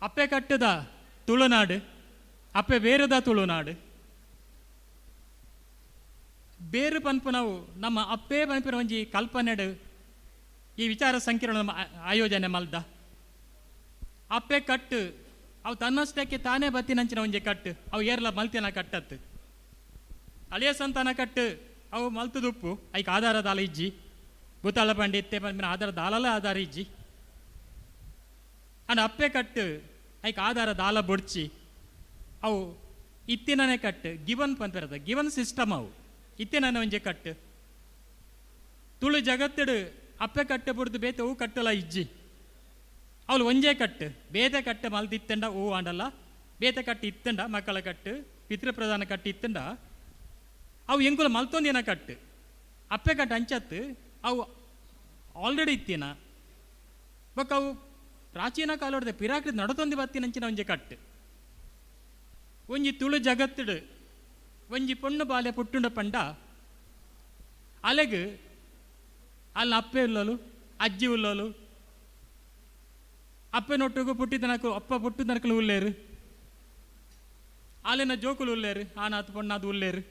ಅಪ್ಪೆ ಕಟ್ಟದ ತುಳುನಾಡು ಅಪ್ಪೆ ಬೇರದ ತುಳುನಾಡು ಬೇರು ಪನ್ಪು ನಾವು ನಮ್ಮ ಅಪ್ಪೆ ಪನ್ಪಿನ ಒಂಜಿ ಕಲ್ಪನೆಡು ಈ ವಿಚಾರ ಸಂಕಿರಣ ಆಯೋಜನೆ ಮಲ್ದ ಅಪ್ಪೆ ಕಟ್ಟು ಅವು ತನ್ನಷ್ಟಕ್ಕೆ ತಾನೇ ಬತ್ತಿನಂಚಿನ ಒಂಜಿ ಕಟ್ಟು ಅವು ಏರ್ಲ ಮಲ್ತಿನ ಕಟ್ಟತ್ತು ಅಳಿಯ ಸಂತಾನ ಕಟ್ಟು ಅವು ಮಲ್ತದುಪ್ಪು ಐಕ್ ಆಧಾರದ ಆಲ ಇಜ್ಜಿ ಭೂತಾಳ ಪಂಡಿತ್ತೆ ಪನ್ಪಿನ ಆಧಾರದ ಆಲಲ ಆಧಾರ ಇಜ್ಜಿ ಅಂಡ್ ಅಪ್ಪೆ ಕಟ್ಟು ಐಕ್ ಆಧಾರದ ಆಲ ಬೊಡ್ಚಿ ಅವು ಇತ್ತಿನೇ ಕಟ್ಟು ಗಿವನ್ ಪನ್ಪಿರದ ಗಿವನ್ ಸಿಸ್ಟಮ್ ಅವು ಇತ್ತಿನ ಒಂಜಿ ಕಟ್ಟು ತುಳು ಜಗತ್ತಿಡು ಅಪ್ಪೆ ಕಟ್ಟು ಬುಡ್ದು ಬೇತೆ ಹೂ ಕಟ್ಟಲ ಇಜ್ಜಿ ಅವಳು ಒಂಜೇ ಕಟ್ಟು ಬೇತೆ ಕಟ್ಟು ಮಲ್ತಿತ್ತಂಡ ಹೂ ಆಂಡಲ್ಲ ಬೇತೆ ಕಟ್ಟು ಇತ್ತಂಡ ಮಕ್ಕಳ ಕಟ್ಟು ಪಿತೃಪ್ರಧಾನ ಕಟ್ಟು ಇತ್ತಂಡ ಅವು ಎಂಕುಲ ಮಲ್ತೊಂದಿನ ಕಟ್ಟು ಅಪ್ಪೆ ಕಟ್ಟು ಅಂಚತ್ತು ಅವು ಆಲ್ರೆಡಿ ಇತ್ತಿನ ಬೊಕ್ಕ ಅವು ಪ್ರಾಚೀನ ಕಾಲದ ಪಿರಾಕೃತಿ ನಡತೊಂದಿ ಬತ್ತಿನಂಚಿನ ಒಂಜಿ ಕಟ್ಟು ಒಂಜಿ ತುಳು ಜಗತ್ತಿಡು ಒಂಜಿ ಪೊಣ್ಣು ಬಾಲ್ಯ ಪುಟ್ಟುಂಡ ಪಂಡ ಅಲೆಗ್ ಅಲ್ಲಿ ಅಪ್ಪೆ ಉಲ್ಲಲು ಅಜ್ಜಿ ಉಲ್ಲಲು ಅಪ್ಪನೊಟ್ಟಿಗೂ ಪುಟ್ಟಿದನಕು ಅಪ್ಪ ಪುಟ್ಟದನಕಲು ಉಲ್ಲೇರು ಅಲ್ಲಿನ ಜೋಕುಲು ಉಲ್ಲೇರು ಆನಾತ್ ಪೊಣ್ಣಾದು ಉಲ್ಲೇರು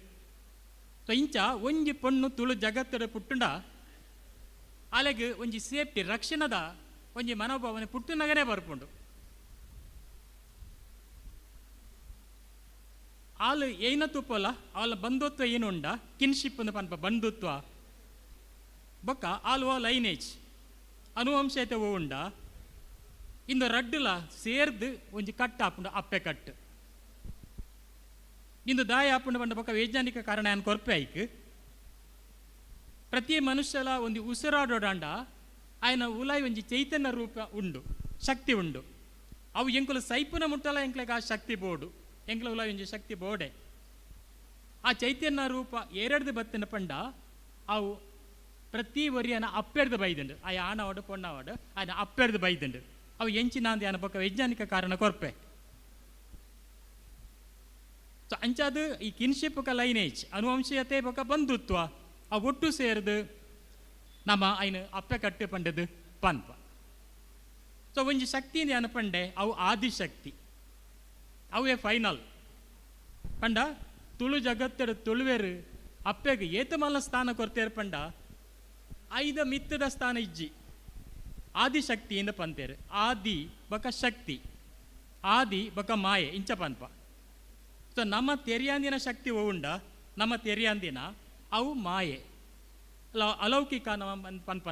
ಸೊ ಇಂಚ ಒಂಜಿ ಪೊಣ್ಣು ತುಳು ಜಗತ್ತಡ ಪುಟ್ಟುಂಡ ಅಲೆಗ್ ಒಂಜಿ ಸೇಫ್ಟಿ ರಕ್ಷಣದ ಒಂಜಿ ಮನೋಭಾವನೆ ಪುಟ್ಟುನಗನೇ ಬರ್ಪುಂಡು ಆಳು ಏನ ತುಪ್ಪಲ್ಲ ಅವಳ ಬಂಧುತ್ವ ಏನುಂಡ ಕಿನ್ಶಿಪ್ ಅಂದ ಪನ್ಪ ಬಂಧುತ್ವ ಬೊಕ್ಕ ಆಲ್ವ ಲೈನೇಜ್ ಅನುವಂಶತೆ ಉಂಡ ಇಂದು ರಡ್ಡುಲ ಸೇರ್ದು ಒಂಜಿ ಕಟ್ಟು ಹಾಪುಂಡು ಅಪ್ಪೆ ಕಟ್ಟು ಇಂದು ದಾಯ ಹಾಪುಂಡು ಪಂಡ ಬೊಕ್ಕ ವೈಜ್ಞಾನಿಕ ಕಾರಣ ಏನು ಕೊರ್ಪೆ ಐಕ್ ಪ್ರತಿ ಮನುಷ್ಯಲ ಒಂದು ಉಸಿರಾಡೋಡಾಂಡ ఆయన ಉಲಾಯಿ ಒಂಜಿ ಚೈತನ್ಯ ರೂಪ ಉಂಡು ಶಕ್ತಿ ಉಂಡು ಅವು ಎಂಕುಲು ಸೈಪುನ ಮುಟ್ಟಲ ಎಂಕ್ಲೆಗೆ ಆ ಶಕ್ತಿ ಬೋಡು ಎಂಕ್ಲ ಉಲಾಯಿ ಒಂಜಿ ಶಕ್ತಿ ಬೋಡೆ ಆ ಚೈತನ್ಯ ರೂಪ ಏರೆಡ್ದು ಬತ್ತಿನ ಪಂಡ ಅವು ಪ್ರತಿ ಒರಿಯನ ಅಪ್ಪೆಡ್ದು ಬೈದುಂಡು ಆ ಆನವಾಡು ಪೊಣ್ಣವಾಡು ఆయన ಅಪ್ಪೆಡ್ದು ಬೈದುಂಡು ಅವು ಎಂಚಿನಾಂದಿ ಅನ್ನ ಬೊಕ್ಕ ವೈಜ್ಞಾನಿಕ ಕಾರಣ ಕೊರ್ಪೆ ಸೊ ಅಂಚಾದು ಈ ಕಿನ್ಶಿಪ್ ಕ ಲೈನೇಜ್ ಅನುವಂಶೀಯತೆ ಬೊಕ್ಕ ಬಂಧುತ್ವ ಆ ಒಟ್ಟು ಸೇರಿದು ನಮ್ಮ ಐನು ಅಪ್ಪೆ ಕಟ್ಟು ಪಂಡದು ಪನ್ಪ ಸೊ ಒಂಜಿ ಶಕ್ತಿ ಅನ್ಪಂಡೆ ಅವು ಆದಿಶಕ್ತಿ ಅವೇ ಫೈನಲ್ ಪಂಡ ತುಳು ಜಗತ್ತೆಡು ತುಳುವೇರು ಅಪ್ಪೆಗೆ ಏತಮಲ್ಲ ಸ್ಥಾನ ಕೊರ್ತೇರು ಪಂಡ 5 ಮಿತ್ತದ ಸ್ಥಾನ ಇಜ್ಜಿ ಆದಿಶಕ್ತಿಯಿಂದ ಪಂತೇರು ಆದಿ ಬಕ ಶಕ್ತಿ ಆದಿ ಬಕ ಮಾಯೆ ಇಂಚ ಪನ್ಪ ಸೊ ನಮ್ಮ ತೆರಿಯಾಂದಿನ ಶಕ್ತಿ ಉಂಡ ನಮ್ಮ ತೆರಿಯಾಂದಿನ ಅವು ಮಾಯೆ ಅಲೌಕಿಕ ನಮ್ಮ ಪನ್ಪ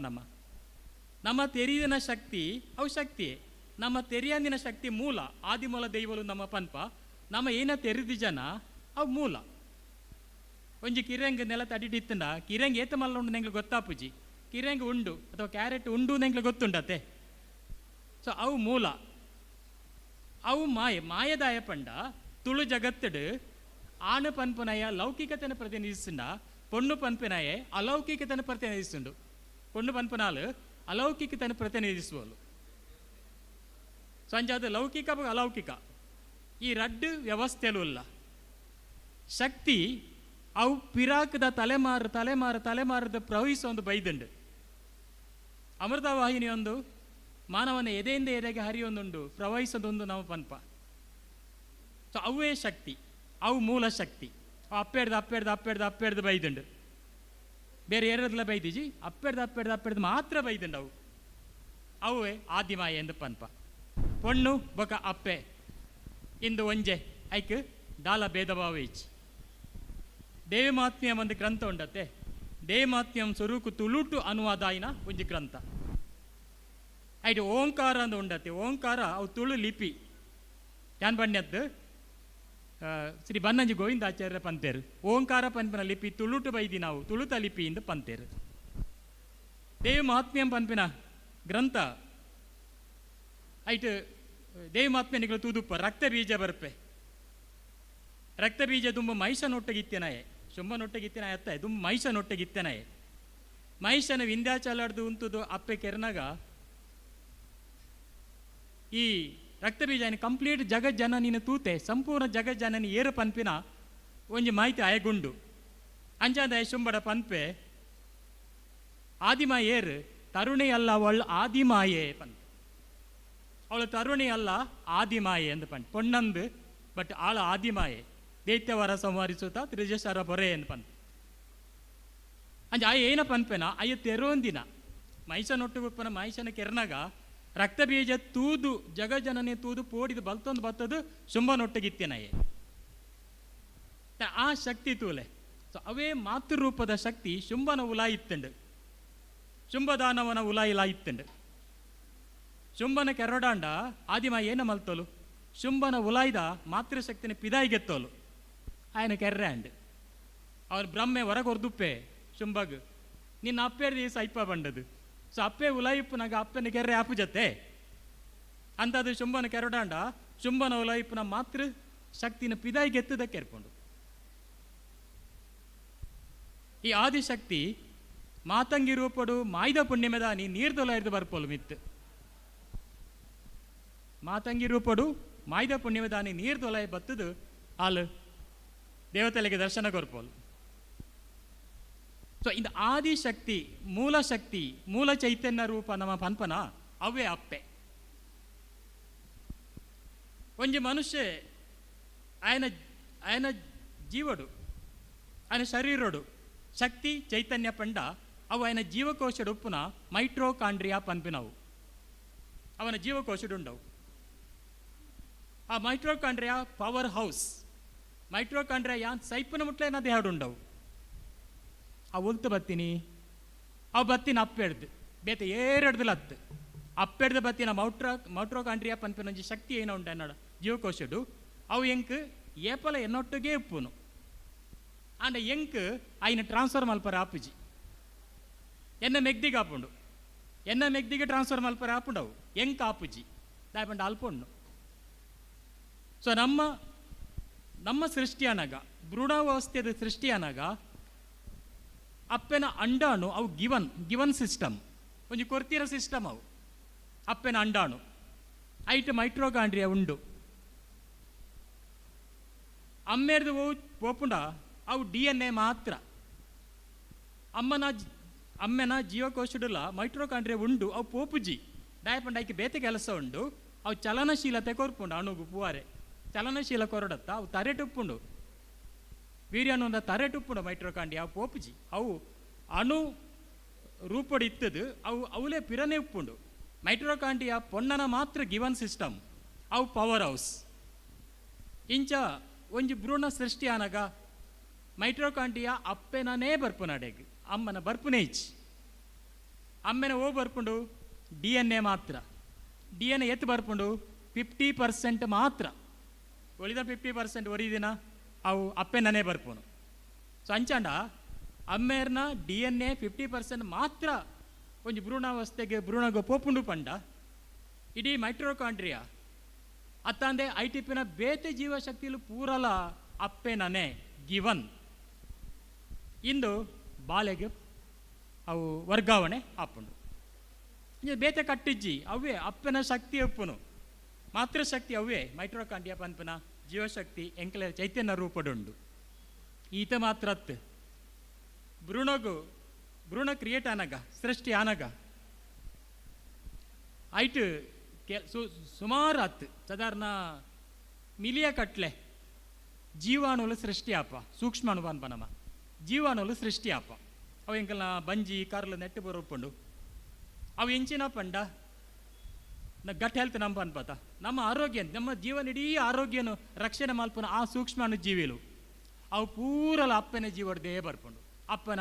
ನಮ್ಮ ತೆರಿದಿನ ಶಕ್ತಿ ಅವು ಶಕ್ತಿಯೇ ನಮ್ಮ ತೆರಿಯಾಂದಿನ ಶಕ್ತಿ ಮೂಲ ಆದಿಮೂಲ ದೈವಲು ನಮ್ಮ ಪನ್ಪ ನಮ್ಮ ಏನ ತೆರಿದ ಜನ ಅವು ಮೂಲ ಒಂಜಿ ಕಿರಂಗ್ ನೆಲ ತಡಿಡಿತ್ತಂಡ ಕಿರಂಗ್ ಏತ ಮಲ್ಲ ಉಂಡು ನೆಂಗ್ಲು ಗೊತ್ತಾಪುಜಿ ಕಿರಂಗ್ ಉಂಡು ಅಥವಾ ಕ್ಯಾರೆಟ್ ಉಂಡು ನೆಂಗ್ಲು ಗೊತ್ತುಂಡತೆ ಸೊ ಅವು ಮೂಲ ಅವು ಮಾಯದಾಯ ಪಂಡ ತುಳು ಜಗತ್ತಡು ಆಣು ಪನ್ಪುನಯ ಲೌಕಿಕತೆಯನ್ನು ಪ್ರತಿನಿಧಿಸಿಂಡ ಪೊಣ್ಣು ಪನ್ಪಿನಯೇ ಅಲೌಕಿಕತೆಯನ್ನು ಪ್ರತಿನಿಧಿಸುಂಡು ಪೊಣ್ಣು ಪನ್ಪನಾಲು ಅಲೌಕಿಕತೆಯನ್ನು ಪ್ರತಿನಿಧಿಸುವಲು ಸಂಜೆ ಅದು ಲೌಕಿಕ ಅಲೌಕಿಕ ಈ ರಡ್ಡು ವ್ಯವಸ್ಥೆಯಲ್ಲೂ ಇಲ್ಲ ಶಕ್ತಿ ಅವು ಪಿರಾಕದ ತಲೆಮಾರದ ಪ್ರವಹಿಸೋ ಒಂದು ಬೈದಂಡು ಅಮೃತವಾಹಿನಿ ಒಂದು ಮಾನವನ ಎದೆಯಿಂದ ಎದೆಗೆ ಹರಿಯೊಂದುಂಡು ಪ್ರವಹಿಸೋದೊಂದು ನಮ್ಮ ಪನ್ಪ ಸೊ ಅವೇ ಶಕ್ತಿ ಅವು ಮೂಲ ಶಕ್ತಿ ಅಪ್ಪೆಡ್ದು ಬೈದಂಡು ಬೇರೆ ಎರಡಲ್ಲ ಬೈದಿಜಿ ಅಪ್ಪೆಡ್ದು ಮಾತ್ರ ಬೈದಂಡು ಅವೇ ಆದಿಮಾಯ ಎಂದು ಪನ್ಪ ಪೊಣ್ಣು ಬೊಕ ಅಪ್ಪೆ ಇಂದು ಒಂಜೆ ಐಕ್ ದಾಲ ಭೇದ ಭಾವ ಇಚ್ಚಿ ದೇವಮಾತ್ಮ್ಯಂ ಒಂದು ಗ್ರಂಥ ಉಂಡತೆ ದೇವಮಾತ್ಮ್ಯಂ ಸ್ವರೂಕು ತುಳುಟು ಅನುವಾದ ಆಯ್ನ ಒಂಜಿ ಗ್ರಂಥ ಐಟ್ ಓಂಕಾರ ಅಂದು ಉಂಡತೆ ಓಂಕಾರ ಅವು ತುಳು ಲಿಪಿ ಯಾನ್ ಬಣ್ಣದ್ದು ಶ್ರೀ ಬನ್ನಂಜಿ ಗೋವಿಂದಾಚಾರ್ಯ ಪಂತೇರು ಓಂಕಾರ ಪನ್ಪಿನ ಲಿಪಿ ತುಳುಟು ಬೈದಿ ನಾವು ತುಳುತ ಲಿಪಿ ಇಂದು ಪಂತೇರು ದೇವಮಾತ್ಮ್ಯಂ ಪನ್ಪಿನ ಗ್ರಂಥ ಐಟ್ ದೇವಮಾತ್ಮ್ಯನಿಗಳು ತೂದುಪ್ಪ ರಕ್ತ ಬೀಜ ಬರ್ಪೆ ರಕ್ತ ಬೀಜ ತುಂಬ ಮೈಷನೊಟ್ಟಗಿತ್ತೇನಾಯೆ ಶುಂಭನೊಟ್ಟಗಿತ್ತೇನಾಯ ಅತ್ತ ತುಂಬ ಮೈಷನೊಟ್ಟಗಿತ್ತೇನಾಯೆ ಮೈಷನ ವಿಂಧ್ಯಾಚಲಾಡ್ದು ಉಂತುದು ಅಪ್ಪೆ ಕೆರ್ನಾಗ ಈ ರಕ್ತ ಬೀಜ ಕಂಪ್ಲೀಟ್ ಜಗಜ್ಜನನಿನ ತೂತೆ ಸಂಪೂರ್ಣ ಜಗಜ್ಜನನಿ ಏರು ಪನ್ಪಿನ ಒಂಜಿ ಮಾಹಿತಿ ಅಯಗುಂಡು ಅಂಚಾದ ಶುಂಬಡ ಪನ್ಪೆ ಆದಿಮ ಏರು ತರುಣಿ ಅಲ್ಲ ಅವಳು ಆದಿಮಾಯೆ ಪನ್ಪೆ ಅವಳು ತರುಣಿ ಅಲ್ಲ ಆದಿಮಾಯೆ ಎಂದು ಪಂಟ್ ಪೊಣ್ಣಂದು ಬಟ್ ಆಳ ಆದಿಮಾಯೆ ದೈತ್ಯವರ ಸಂಹರಿಸುತ್ತಾ ತ್ರಿಜಶರ ಬೊರೆ ಎಂದು ಪನ್ಪ ಅಂಜ ಆ ಏನ ಪನ್ಪೆನ ಅಯ್ಯ ತೆರೋಂದಿನ ಮೈಷನೊಟ್ಟುಗುಪ್ಪನ ಮೈಷನ ಕೆರ್ನಾಗ ರಕ್ತ ಬೀಜ ತೂದು ಜಗಜನನಿ ತೂದು ಪೋಡಿದು ಬಲ್ತೊಂದು ಬತ್ತದು ಶುಂಭನೊಟ್ಟಗಿತ್ತೇನಯೇ ಆ ಶಕ್ತಿ ತೂಲೆ ಸೊ ಅವೇ ಮಾತೃರೂಪದ ಶಕ್ತಿ ಶುಂಭನ ಉಲಾ ಇತ್ತಂಡು ಶುಂಭದಾನವನ ಉಲಾ ಇಲ್ಲ ಇತ್ತಂಡು ಶುಂಭನ ಕೆರಡಾಂಡ ಆದಿಮ ಏನ ಮಲ್ತೋಲು ಶುಂಭನ ಉಲಾಯ್ದ ಮಾತೃಶಕ್ತಿನ ಪಿದಾಯಿಗೆತ್ತೋಲು ఆయన ಕೆರ್ರ್ಯಾಂಡ್ ಅವನು ಬ್ರಹ್ಮೆ ಹೊರಗೊರ್ದುಪ್ಪೆ ಶುಂಭಗ್ ನಿನ್ನ ಅಪ್ಪೇರ್ ದಿವಸ ಐಪ್ಪ ಬಂಡದು ಸೊ ಅಪ್ಪೆ ಉಲಾಯಿಪ್ಪನಾಗ ಅಪ್ಪನ ಕೆರ್ರೆ ಆಪು ಜತೆ ಅಂಥದ್ದು ಶುಂಭನ ಕೆರಡಾಂಡ ಶುಂಭನ ಉಲಾಯಿಪ್ಪನ ಮಾತೃ ಶಕ್ತಿನ ಪಿದಾಯಿಗೆತ್ತದ ಕೆರ್ಕೊಂಡು ಈ ಆದಿಶಕ್ತಿ ಮಾತಂಗಿ ರೂಪಡು ಮಾಯ್ದ ಪುಣ್ಯಮೆದ ನೀ ನೀರ್ದೊಲಾಯ್ದು ಬರ್ಪೋಲು ಮಿತ್ತು ಮಾತಂಗಿ ರೂಪಡು ಮಾಯ್ದ ಪುಣ್ಯಮೆದಾನಿ ನೀರ್ದೊಲಾಯ್ ಬತ್ತದು ಹಾಲು ದೇವತೆಲೆಗೆ ದರ್ಶನ ಕೊರ್ಪೋಲು ಸೊ ಇದು ಆದಿಶಕ್ತಿ ಮೂಲ ಚೈತನ್ಯ ರೂಪ ನಮ್ಮ ಪನ್ಪನ ಅವೇ ಅಪ್ಪೆ ಒಂಜಿ ಮನುಷ್ಯ ఆయన ಜೀವಡು ఆయన ಶರೀರಡು ಶಕ್ತಿ ಚೈತನ್ಯ ಪಂಡ ಅವು ఆయన ಜೀವಕೋಶಡು ಉಪ್ಪುನ ಮೈಟ್ರೋಕಾಂಡ್ರಿಯಾ ಪನ್ಪಿನವು ಅವನ ಜೀವಕೋಶಡುಂಡವು ಆ ಮೈಟ್ರೋಕಾಂಡ್ರಿಯಾ ಪವರ್ ಹೌಸ್ ಮೈಟ್ರೋಕಾಂಡ್ರಿಯಾ ಯಾನ್ ಸೈಪನ ಮುಟ್ಲೇನ ದೇಹಡುಂಡವು ಆ ಉಲ್ತು ಬತ್ತೀನಿ ಅವು ಬತ್ತಿನ ಅಪ್ಪೆಡ್ದು ಬೇತೆ ಏರೆಡ್ದು ಹತ್ತು ಅಪ್ಪೆಡ್ದು ಬತ್ತಿನ ಮೈಟ್ರೋಕಾಂಡ್ರಿಯಾ ಪನ್ಪಿನೊಂಜಿ ಶಕ್ತಿ ಏನೋ ಉಂಟ ಎನ್ನಡ ಜೀವಕೋಶಡು ಅವು ಎಂಕ್ ಏಪಲ ಎನ್ನೊಟ್ಟಿಗೆ ಉಪ್ಪುನು ಅಂಡ ಎಂಕ್ ಆಯ್ನ ಟ್ರಾನ್ಸ್ಫರ್ ಮಲ್ಪರ ಆಪುಜಿ ಎನ್ನ ಮೆಗ್ದಿಗೆ ಆಪುಂಡು ಎನ್ನ ಮೆಗ್ದಿಗೆ ಟ್ರಾನ್ಸ್ಫರ್ ಮಲ್ಪರ ಆಪುಂಡವು ಎಂಕ್ ಆಪುಜಿ ದಾಯಪಂಡ ಅಲ್ಪುಂಡು ಸೊ ನಮ್ಮ ಸೃಷ್ಟಿ ಅನಗ ಭ್ರೂಣಾವಸ್ಥೆದ ಸೃಷ್ಟಿ ಅನಗ ಅಪ್ಪೆನ ಅಂಡಾಣು ಅವು ಗಿವನ್ ಸಿಸ್ಟಮ್ ಒಂಜಿ ಕೊರ್ತಿರ ಸಿಸ್ಟಮ್ ಅವು ಅಪ್ಪೆನ ಅಂಡಾಣು ಐಟ್ ಮೈಟ್ರೋಕಾಂಡ್ರಿಯಾ ಉಂಡು ಅಮ್ಮೆರ್ದು ಪೋಪುಂಡ ಅವು DNA ಮಾತ್ರ ಅಮ್ಮೆನ ಜೀವಕೋಶಡುಲ ಮೈಟ್ರೋಕಾಂಡ್ರಿಯಾ ಉಂಡು ಅವು ಪೋಪುಜಿ ಡಾಯಪಂಡ ಐಕೆ ಬೇತೆ ಕೆಲಸ ಉಂಡು ಅವು ಚಲನಶೀಲತೆ ಕೊರ್ಪುಂಡು ಅಣುಗು ಪುವಾರೆ ಚಲನಶೀಲ ಕೊರಡತ್ತ ಅವು ತರೆಟುಪ್ಪುಂಡು ವೀರ್ಯನೊಂದ ತರೆಟುಪ್ಪುಂಡು ಮೈಟ್ರೋಕಾಂಡ್ರಿಯಾ ಅವು ಪೋಪುಜಿ ಅವು ಅಣು ರೂಪಡು ಇತ್ತದು ಅವಲೇ ಪಿರನೆ ಉಪ್ಪುಂಡು ಮೈಟ್ರೋಕಾಂಡ್ರಿಯಾ ಪೊಣ್ಣನ ಮಾತ್ರ ಗಿವನ್ ಸಿಸ್ಟಮ್ ಅವು ಪವರ್ ಹೌಸ್ ಇಂಚ ಒಂಜಿ ಭ್ರೂಣ ಸೃಷ್ಟಿ ಆನಾಗ ಮೈಟ್ರೋಕಾಂಡ್ರಿಯಾ ಅಪ್ಪೆನೇ ಬರ್ಪುನಾಡೆಗ್ ಅಮ್ಮನ ಬರ್ಪುನೇ ಇಚ್ಚಿ ಅಮ್ಮೆನ ಓ ಬರ್ಪುಂಡು DNA ಮಾತ್ರ DNA ಎತ್ತು ಬರ್ಪುಂಡು 50% ಮಾತ್ರ ಉಳಿದ 50% ಒರಿದಿನ ಅವು ಅಪ್ಪೆನೇ ಬರ್ಪುನು ಸೊ ಅಂಚಾಂಡ ಅಮ್ಮೇರ್ನ DNA 50% ಮಾತ್ರ ಒಂಜಿ ಭ್ರೂಣಾವಸ್ಥೆಗೆ ಭ್ರೂಣಗ ಪೋಪುಂಡು ಪಂಡ ಇಡೀ ಮೈಟ್ರೋಕಾಂಡ್ರಿಯಾ ಅತ್ತಂದೆ ಐಟಿಪಿನ ಬೇತೆ ಜೀವಶಕ್ತಿಲು ಪೂರಲ ಅಪ್ಪೆನೇ ಗಿವನ್ ಇಂದು ಬಾಲೆಗೆ ಅವು ವರ್ಗಾವಣೆ ಆಪುಂಡು ಬೇತೆ ಕಟ್ಟಿಜ್ಜಿ ಅವೇ ಅಪ್ಪನ ಶಕ್ತಿ ಒಪ್ಪುನು ಮಾತೃ ಶಕ್ತಿ ಅವೇ ಮೈಟ್ರೋಕಾಂಡ್ರಿಯಾ ಪನ್ಪನ ಜೀವಶಕ್ತಿ ಎಂಕಲೆ ಚೈತನ್ಯ ರೂಪಡುಂಡು ಈತ ಮಾತ್ರ ಭ್ರೂಣ ಕ್ರಿಯೇಟ್ ಆನಗ ಸೃಷ್ಟಿ ಆನಗ ಐಟ್ ಸುಮಾರು ಸಾಧಾರಣ ಮಿಲಿಯ ಕಟ್ಲೆ ಜೀವಾಣುಲು ಸೃಷ್ಟಿ ಆಪ ಸೂಕ್ಷ್ಮಾಣು ಪನ್ಪನಮ ಜೀವಾಣುಲು ಸೃಷ್ಟಿ ಆಪ ಅವು ಎಂಕಲ್ನ ಬಂಜಿ ಕರ್ಲು ನೆಟ್ಟು ಬರೋಪುಂಡು ಅವು ಎಂಚಿನ ಪಂಡ ಗಟ್ ಹೆಲ್ತ್ ನಮ್ಮ ಅನ್ಪತ ನಮ್ಮ ಆರೋಗ್ಯ ನಮ್ಮ ಜೀವನ ಇಡೀ ಆರೋಗ್ಯನು ರಕ್ಷಣೆ ಮಲ್ಪನ ಆ ಸೂಕ್ಷ್ಮಾಣು ಜೀವಿಲು ಅವು ಪೂರಲ ಅಪ್ಪನ ಜೀವಡ್ದೇ ಬರ್ಪುಂಡು ಅಪ್ಪನ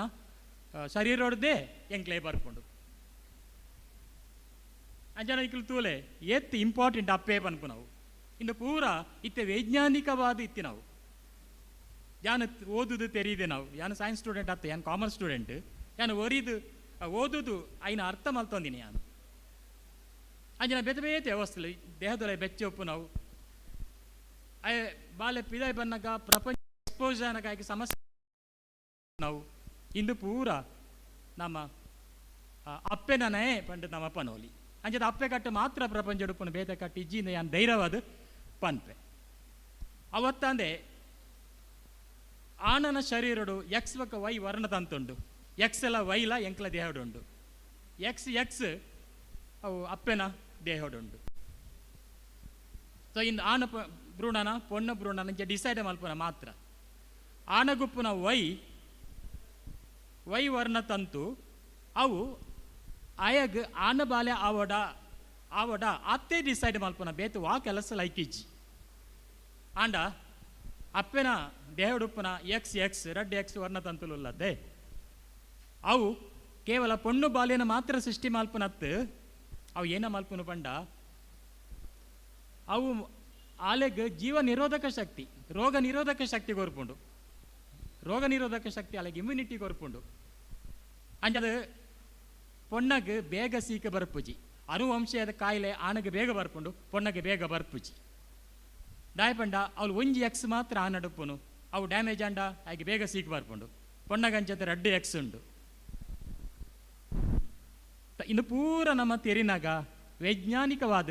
ಶರೀರ ಹೊಡ್ದೇ ಎಂಕ್ಲೇ ಬರ್ಪುಂಡು ಅಂಜನ ಇಕ್ಲು ತೂಲೆ ಎತ್ತು ಇಂಪಾರ್ಟೆಂಟ್ ಅಪ್ಪೇ ಪನ್ಪು ನಾವು ಇಂದು ಪೂರ ಇತ್ತೆ ವೈಜ್ಞಾನಿಕವಾದ ಇತ್ತಿ ನಾವು ಯಾನು ಓದುದು ತೆರೀದೆ ನಾವು ಯಾನು ಸೈನ್ಸ್ ಸ್ಟೂಡೆಂಟ್ ಅತ್ತ ಯಾನು ಕಾಮರ್ಸ್ ಸ್ಟೂಡೆಂಟ್ ಯಾನು ಒರಿದು ಓದುದು ಐನ ಅರ್ಥ ಮಲ್ತೊಂದಿನಿ ಯಾನು ಅಂಜನ ಬೇತೆ ಬೇತೆ ವ್ಯವಸ್ಥೆ ದೇಹದೊಳೆ ಬೆಚ್ಚ ಒಪ್ಪು ನಾವು ಬಾಲೆ ಪಿದಾಯ್ ಬನ್ನಗ ಪ್ರಪಂಚ ಎಕ್ಸ್ಪೋಜರ್ ಆಗಿ ಸಮಸ್ಯೆ ನಾವು ಇಂದು ಪೂರ ನಮ್ಮ ಅಪ್ಪೆನೇ ಪಂಡ ನಮ್ಮ ಪನೋಲಿ ಅಂಚದ ಅಪ್ಪೆ ಕಟ್ಟು ಮಾತ್ರ ಪ್ರಪಂಚ ಉಡುಪುನು ಬೇತೆ ಕಟ್ಟಿ ಇಜ್ಜಿಂದ ಯಾನು ಧೈರ್ಯವಾದ ಪನ್ಪೆ ಅವತ್ತಂದೆ ಆನನ ಶರೀರಡು ಎಕ್ಸ್ ಬಕ್ಕ ವೈ ವರ್ಣ ತಂತುಂಡು ಎಕ್ಸ್ ಎಲ್ಲ ವೈಲ ಎಂಕ್ಲ ದೇಹಡುಂಡು ಎಕ್ಸ್ ಅವು ಅಪ್ಪೆನ ದೇಹಡುಂಡು ಸೊ ಇನ್ನು ಆನ ಭ್ರೂಣನ ಪೊಣ್ಣ ಭ್ರೂಣನ ಡಿಸೈಡ್ ಮಲ್ಪನ ಮಾತ್ರ ಆನಗುಪ್ಪುನ ವೈ ವರ್ಣ ತಂತು ಅವು ಅಯಗ್ ಆನ ಬಾಲೆ ಆವಡ ಅತ್ತೇ ಡಿಸೈಡ್ ಮಲ್ಪನ ಬೇತು ವಾ ಕೆಲಸ ಲೈಕಿಜ್ಜಿ ಆಂಡ ಅಪ್ಪೆನ ದೇಹಡುಪ್ಪನ ಎಕ್ಸ್ ರೆಡ್ ಎಕ್ಸ್ ವರ್ಣ ತಂತುಲುಲ್ಲದೆ ಅವು ಕೇವಲ ಪೊಣ್ಣು ಬಾಲ್ಯನ ಮಾತ್ರ ಸೃಷ್ಟಿ ಮಲ್ಪನತ್ತು ಅವು ಏನ ಮಲ್ಪನು ಪಂಡ ಅವು ಆಲೆಗ್ ಜೀವ ನಿರೋಧಕ ಶಕ್ತಿ ರೋಗ ನಿರೋಧಕ ಶಕ್ತಿ ಕೊರ್ಪುಂಡು ರೋಗ ನಿರೋಧಕ ಶಕ್ತಿ ಅಲೆಗ್ ಇಮ್ಯುನಿಟಿ ಕೊರ್ಪುಂಡು ಅಂಜದು ಪೊಣ್ಣಗೆ ಬೇಗ ಸೀಕ ಬರ್ಪುಜಿ ಅನುವಂಶದ ಕಾಯಿಲೆ ಆನೆಗೆ ಬೇಗ ಬರ್ಪುಂಡು ಪೊಣ್ಣಗೆ ಬೇಗ ಬರ್ಪುಜಿ ದಾಯಪಂಡ ಅವಳು ಒಂಜಿ ಎಕ್ಸ್ ಮಾತ್ರ ಆನಡುಪ್ಪುನು ಅವು ಡ್ಯಾಮೇಜ್ ಅಂಡ ಹಾಗೆ ಬೇಗ ಸೀಕ ಬರ್ಪುಂಡು ಪೊಣ್ಣಗಂಚದ ರೆಡ್ ಎಕ್ಸ್ ಉಂಡು ಇನ್ನು ಪೂರ ನಮ್ಮ ತೆರಿನಾಗ ವೈಜ್ಞಾನಿಕವಾದ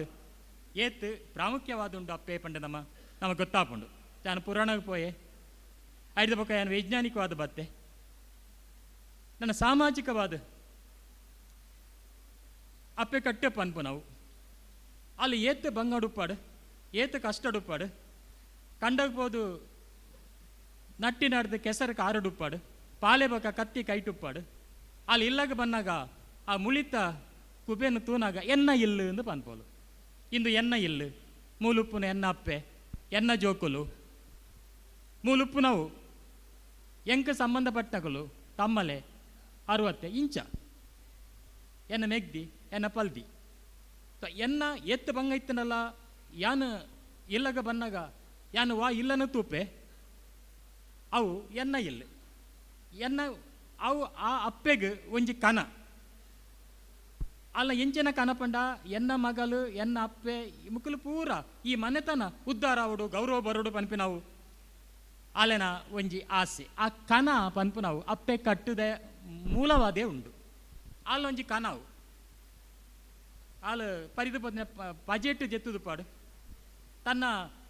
ಏತ್ ಪ್ರಾಮುಖ್ಯವಾದ ಉಂಡು ಅಪ್ಪೆ ಪಂಡ ನಮಗೆ ಗೊತ್ತಾಪುಂಡು ನಾನು ಪುರಾಣಕ್ಕೆ ಪೋಯೆ ಐದು ಪಕ್ಕ ಏನು ವೈಜ್ಞಾನಿಕವಾದ ಬತ್ತೆ ನನ್ನ ಸಾಮಾಜಿಕವಾದ ಅಪ್ಪೆ ಕಟ್ಟೆ ಪನ್ಪು ನಾವು ಅಲ್ಲಿ ಏತ್ ಬಂಗಡುಪ್ಪಾಡು ಏತ್ ಕಷ್ಟಡುಪ್ಪಾಡು ಕಂಡೋಗ್ಬೋದು ನಟ್ಟಿ ನಡ್ದು ಕೆಸರಕ್ಕೆ ಆರಡುಪ್ಪಾಡು ಪಾಲೆ ಬಕ ಕತ್ತಿ ಕೈಟುಪ್ಪಾಡು ಅಲ್ಲಿ ಇಲ್ಲಾಗ ಬಂದಾಗ ಆ ಮುಳಿತ ಕುಬೆಯನ್ನು ತೂನಾಗ ಎನ್ನ ಇಲ್ಲು ಎಂದು ಪನ್ಪೋಲು ಇಂದು ಎನ್ನ ಇಲ್ಲು ಮೂಲುಪ್ಪುನ ಎನ್ನ ಅಪ್ಪೆ ಎನ್ನ ಜೋಕುಲು ಮೂಲುಪ್ಪು ನಾವು ಎಂಕ ಸಂಬಂಧಪಟ್ಟಗಳು ತಮ್ಮಲೆ 60 ಇಂಚ ಎನ್ನ ಮೆಗ್ದಿ ಎನ್ನ ಪಲ್ದಿ ಎನ್ನ ಎತ್ತು ಬಂಗ ಇತ್ತನಲ್ಲ ಯಾನು ಇಲ್ಲಗ ಬನ್ನಾಗ ಯಾನು ವಾ ಇಲ್ಲನ ತೂಪೆ ಅವು ಎನ್ನ ಇಲ್ಲ ಎನ್ನ ಅವು ಆ ಅಪ್ಪೆಗೆ ಒಂಜಿ ಕನ ಅಲ್ಲ ಎಂಚಿನ ಕನ ಪಂಡ ಎನ್ನ ಮಗಲು ಎನ್ನ ಅಪ್ಪೆ ಮುಕ್ಕಲು ಪೂರ ಈ ಮನೆತನ ಉದ್ಧಾರ ಅವಡು ಗೌರವ ಬರೋಡು ಪನ್ಪಿ ನಾವು ಅಲೆನ ಒಂಜಿ ಆಸೆ ಆ ಕನ ಪನ್ಪು ನಾವು ಅಪ್ಪೆ ಕಟ್ಟುದ ಮೂಲವಾದೇ ಉಂಡು ಅಲ್ಲೊಂಜಿ ಕನವು ಆಳು ಪರಿದು ಬಜೆಟ್ ಜೆತ್ತುದು ಪಾಡು ತನ್ನ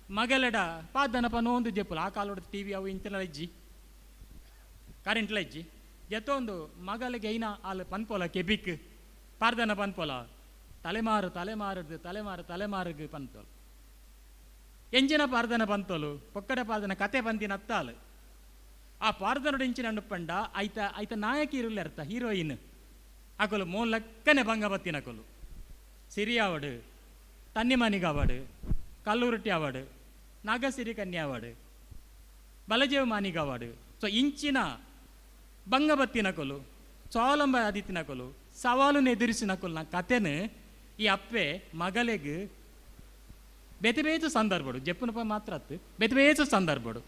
ಮಗಲೆಡ ಪಾದನ ಪನ ಒಂದು ಜೆಪ್ಪುಲು ಆ ಕಾಲೋಡ ಟಿವಿ ಅವು ಇಂಚಲ ಇಜ್ಜಿ ಕರೆಂಟ್ಲ ಇಜ್ಜಿ ಜೆತ್ತೊಂದು ಮಗಲಿಗೆ ಐನ ಆಳು ಪನ್ಪೋಲ ಕೆಬಿಕ್ ಪಾರ್ದನ ಪನ್ಪೋಲ ತಲೆಮಾರುದು ಪನ್ಪೋಲು ಎಂಜಿನ ಪಾರ್ದನ ಪಂತೋಲು ಪೊಕ್ಕಡ ಪಾರ್ದನ ಕತೆ ಪಂತಿನ ಅತ್ತಾಳು ಆ ಪಾರ್ದನೋಡು ಎಂಚಿನ ಅಣ್ಣುಪಂಡ ಐತ ನಾಯಕಿ ಇರುಲ್ಲ ಅರ್ಥ ಹೀರೋಯಿನ್ ಅಕಲು ಮೂಲಕ್ಕನೆ ಭಂಗ ಬತ್ತಿನಕಲು ಸಿರಿ ಆವಡು ತನ್ನಿಮನಿಗ ಆವಡು ಕಲ್ಲುರುಟಿ ಆವಡು ನಾಗಸಿರಿ ಕನ್ಯಾ ಆವಡು ಬಲಜೇವ ಮಾನಿಗವಾಡು ಸೊ ಇಂಚಿನ ಬಂಗಬತ್ತಿನ ಕೊಲು ಚೋಲಂಬ ಆದಿತ್ತಿನ ಕೊಲು ಸವಾಲನ್ನು ಎದುರಿಸಿನ ಕೊಲ್ನ ಕತೆನು ಈ ಅಪ್ಪೆ ಮಗಲೆಗೆ ಬೇತೆ ಬೇತು ಸಂದರ್ಭಡು ಜಪ್ಪನಪ್ಪ ಮಾತ್ರ ಅತ್ತು ಬೇತೆ ಬೇತು ಸಂದರ್ಭಡು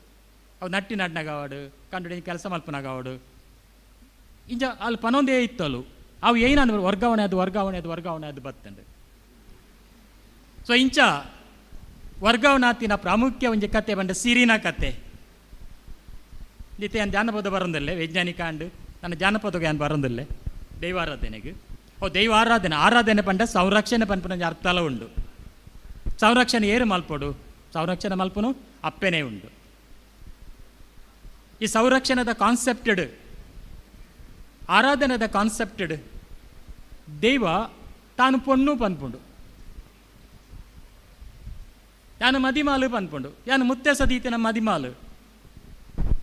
ಅವು ನಟ್ಟಿ ನಡ್ನಾಗವಾಡು ಕಂಡು ಕೆಲಸ ಮಲ್ಪನಾಗವಾಡು ಇಂಜ ಅಲ್ಲಿ ಪನೊಂದೇ ಇತ್ತಲು ಅವು ಏನಂದ್ರೆ ವರ್ಗಾವಣೆ ಅದು ಬತ್ತಂಡು ಸೊ ಇಂಚ ವರ್ಗಾವಣಾತಿನ ಪ್ರಾಮುಖ್ಯ ಒಂಜಿ ಕತೆ ಬಂಡ ಸಿರಿನ ಕತೆ ನಿತ್ಯ ಜಾನಪದ ಬರೋದಿಲ್ಲ ವೈಜ್ಞಾನಿಕ ಅಂಡು ನನ್ನ ಜಾನಪದಗೆ ಏನು ಬರೋದಿಲ್ಲ ದೈವಾರಾಧನೆಗೆ ಆರಾಧನೆ ಪಂಡ ಸಂರಕ್ಷಣೆ ಪಂಪನ ಅರ್ಥಲ ಉಂಡು ಸಂರಕ್ಷಣೆ ಏರು ಮಲ್ಪಡು ಸಂರಕ್ಷಣೆ ಮಲ್ಪನು ಅಪ್ಪೆನೇ ಉಂಡು ಈ ಸಂರಕ್ಷಣದ ಕಾನ್ಸೆಪ್ಟೆಡ್ ಆರಾಧನೆದ ಕಾನ್ಸೆಪ್ಟೆಡ್ ದೈವ ತಾನು ಪೊಣ್ಣು ಪನ್ಪುಂಡು ಯಾನು ಮದಿಮಾಲು ಪನ್ಪುಂಡು ಯಾನು ಮುತ್ತೆ ಸದೀತಿನ ಮದಿಮಾಲು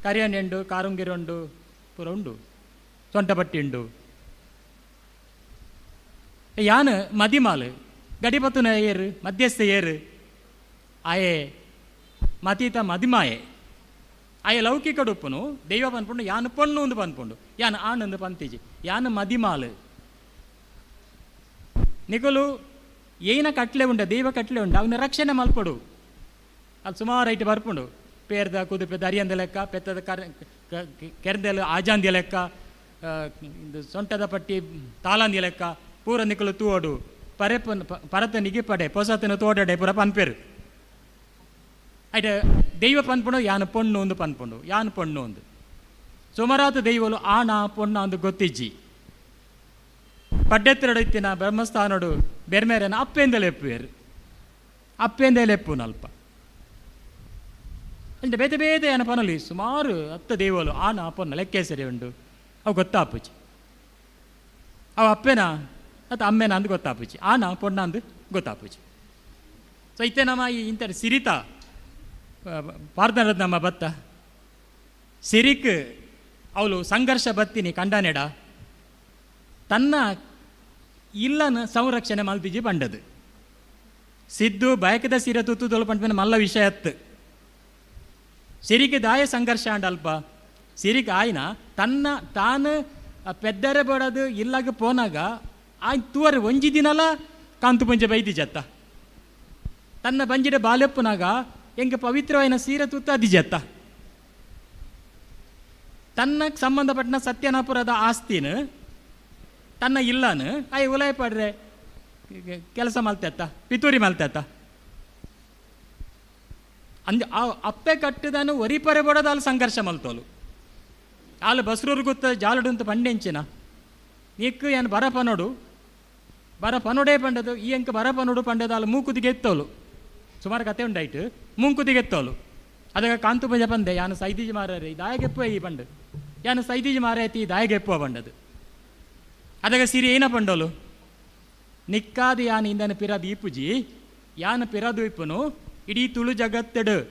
ಕರಿಯಣ್ಣೆಂಡು ಕಾರುಂಗಿರುಂಡು ಪೂರ ಉಂಡು ಸೊಂಟಪಟ್ಟಿ ಉಂಡು ಯಾನು ಮದಿಮಾಲು ಗಡಿಪತ್ತುನ ಏರು ಮಧ್ಯಸ್ಥ ಏರು ಆಯೆ ಮತೀತ ಮದಿಮಾಯೆ ಆಯೆ ಲೌಕಿಕ ಡುಪ್ಪುನು ದೈವ ಪನ್ಪುಂಡು ಯಾನು ಪೊಣ್ಣು ಒಂದು ಪನ್ಪುಂಡು ಯಾನು ಆನಂದು ಪಂತಿಜಿ ಯಾನು ಮದಿಮಾಲು ನಿಗುಲು ಏನ ಕಟ್ಲೆ ಉಂಡ ದೈವ ಕಟ್ಲೆ ಉಂಡ ಅವನ ರಕ್ಷಣೆ ಮಲ್ಪಡು ಅಲ್ಲಿ ಸುಮಾರು ಐಟು ಬರ್ಪುಂಡು ಪೇರ್ದ ಕುದುಪೆದ ಅರಿಯಂದ ಲೆಕ್ಕ ಪೆತ್ತದ ಕೆರೆದೆಲ್ಲ ಆಜಾಂದಿಯ ಲೆಕ್ಕ ಇದು ಸೊಂಟದ ಪಟ್ಟಿ ತಾಲಾಂದಿಯ ಲೆಕ್ಕ ಪೂರ ನಿಕಲು ತೂವಡು ಪರತ ನಿಗಿಪಡೆ ಪೊಸತನ ತೋಡಡೆ ಪೂರ ಪನ್ಪೇರು ಐಟ ದೈವ ಪನ್ಪುಂಡು ಯಾನು ಪೊಣ್ಣು ಒಂದು ಪನ್ಪುಂಡು ಯಾನು ಪೊಣ್ಣು ಒಂದು ಸುಮಾರಾತ ದೈವಲು ಆಣ ಪೊಣ್ಣ ಒಂದು ಗೊತ್ತಿಜ್ಜಿ ಪಡ್ಡೆತ್ತರಡಿತ್ತಿನ ಬ್ರಹ್ಮಸ್ಥಾನಡು ಬೆರ್ಮೇರನ ಅಪ್ಪೆಂದ ಲೆಪ್ಪು ನಲ್ಪ అంటే ಬೇತೆ ಬೇತೆ ಏನ ಪನಲಿ ಸುಮಾರು 10 ದೇವಲು ಆನ ಪೊನ್ನ ಲೆಕ್ಕೇಸರಿ ಉಂಡು ಅವು ಗೊತ್ತಾಪುಜಿ ಅವು ಅಪ್ಪೆನ ಅಥವಾ ಅಮ್ಮೆನ ಅಂದು ಗೊತ್ತಾಪುಜಿ ಆನ ಪೊಣ್ಣ ಅಂದು ಗೊತ್ತಾಪುಜಿ ಸೊ ಇತ್ತೆ ನಮ್ಮ ಈ ಇಂಥ ಸಿರಿತ ಪಾರ್ದನದ ನಮ್ಮ ಬತ್ತ ಸಿರಿಕ್ ಅವಳು ಸಂಘರ್ಷ ಬತ್ತಿನಿ ಕಂಡನೆಡ ತನ್ನ ಇಲ್ಲನ ಸಂರಕ್ಷಣೆ ಮಲ್ತಿಜಿ ಪಂಡದು ಸಿದ್ದು ಬಯಕದ ಸಿರ ತುತ್ತುದೊಳು ಪಂಪಿನ ಮಲ್ಲ ವಿಷಯತ್ತು ಸಿರಿಗೆ ದಾಯ ಸಂಘರ್ಷ ಅಂಡಲ್ಪ ಸಿರಿಗೆ ಆಯ್ನ ತನ್ನ ತಾನು ಪೆದ್ದರೆ ಬಡದು ಇಲ್ಲಾಗ ಪೋನಾಗ ಆಯ್ ತೂವರೆ ಒಂಜಿ ದಿನಲ ಕಾಂತು ಪುಂಜ ಬೈದಿ ಜತ್ತ ತನ್ನ ಬಂಜಿಡ ಬಾಲ್ಯಪ್ಪನಾಗ ಎಂಗೆ ಪವಿತ್ರವಾಯಿನ ಸೀರೆ ತುತ್ತ ಅದಿ ಜತ್ತ ತನ್ನ ಸಂಬಂಧಪಟ್ಟ ಸತ್ಯನಾಪುರದ ಆಸ್ತಿನ ತನ್ನ ಇಲ್ಲನು ಆಯ್ ಉಲಯ ಪಡ್ರೆ ಕೆಲಸ ಮಲ್ತೆತ್ತ ಪಿತೂರಿ ಮಲ್ತೆತ್ತ ಅಂದ ಆ ಅಪ್ಪೆ ಕಟ್ಟಿದನು ಒರಿಪರೆ ಬಡೋದು ಅಲ್ಲಿ ಸಂಘರ್ಷ ಮಲ್ತೋಲು ಅಲ್ಲಿ ಬಸ್ರೂರು ಗೊತ್ತ ಜಾಲಡು ಅಂತ ಪಂಡೆಂಚಿನ ನೀಕು ಏನು ಬರ ಪನೋಡೇ ಪಂಡದು ಈ ಅಂಕ ಬರ ಪನೋಡು ಪಂಡದು ಅಲ್ಲಿ ಮೂಕುದಿಗೆ ಎತ್ತೋಲು ಸುಮಾರು ಕತೆ ಉಂಡಾಯ್ತು ಮೂಕುದಿಗೆ ಎತ್ತೋಲು ಅದಕ್ಕೆ ಕಾಂತು ಪಂಜ ಪಂದೆ ಯಾನು ಸೈದೀಜಿ ಮಾರೇ ದಾಯಗೆಪ್ಪುವ ಈ ಪಂಡು ಯಾನು ಸೈದೀಜಿ ಮಾರೈತಿ ದಾಯಗೆಪ್ಪುವ ಪಂಡದು ಅದಕ್ಕೆ ಸಿರಿ ಏನ ಪಂಡೋಲು ನಿಕ್ಕಾದ ಯಾನು ಇಂದನ ಪಿರದು ಈಪುಜಿ ಯಾನು ಪಿರದು ಇಪ್ಪನು ಇಡೀ ತುಳು ಜಗತ್ತೆಡು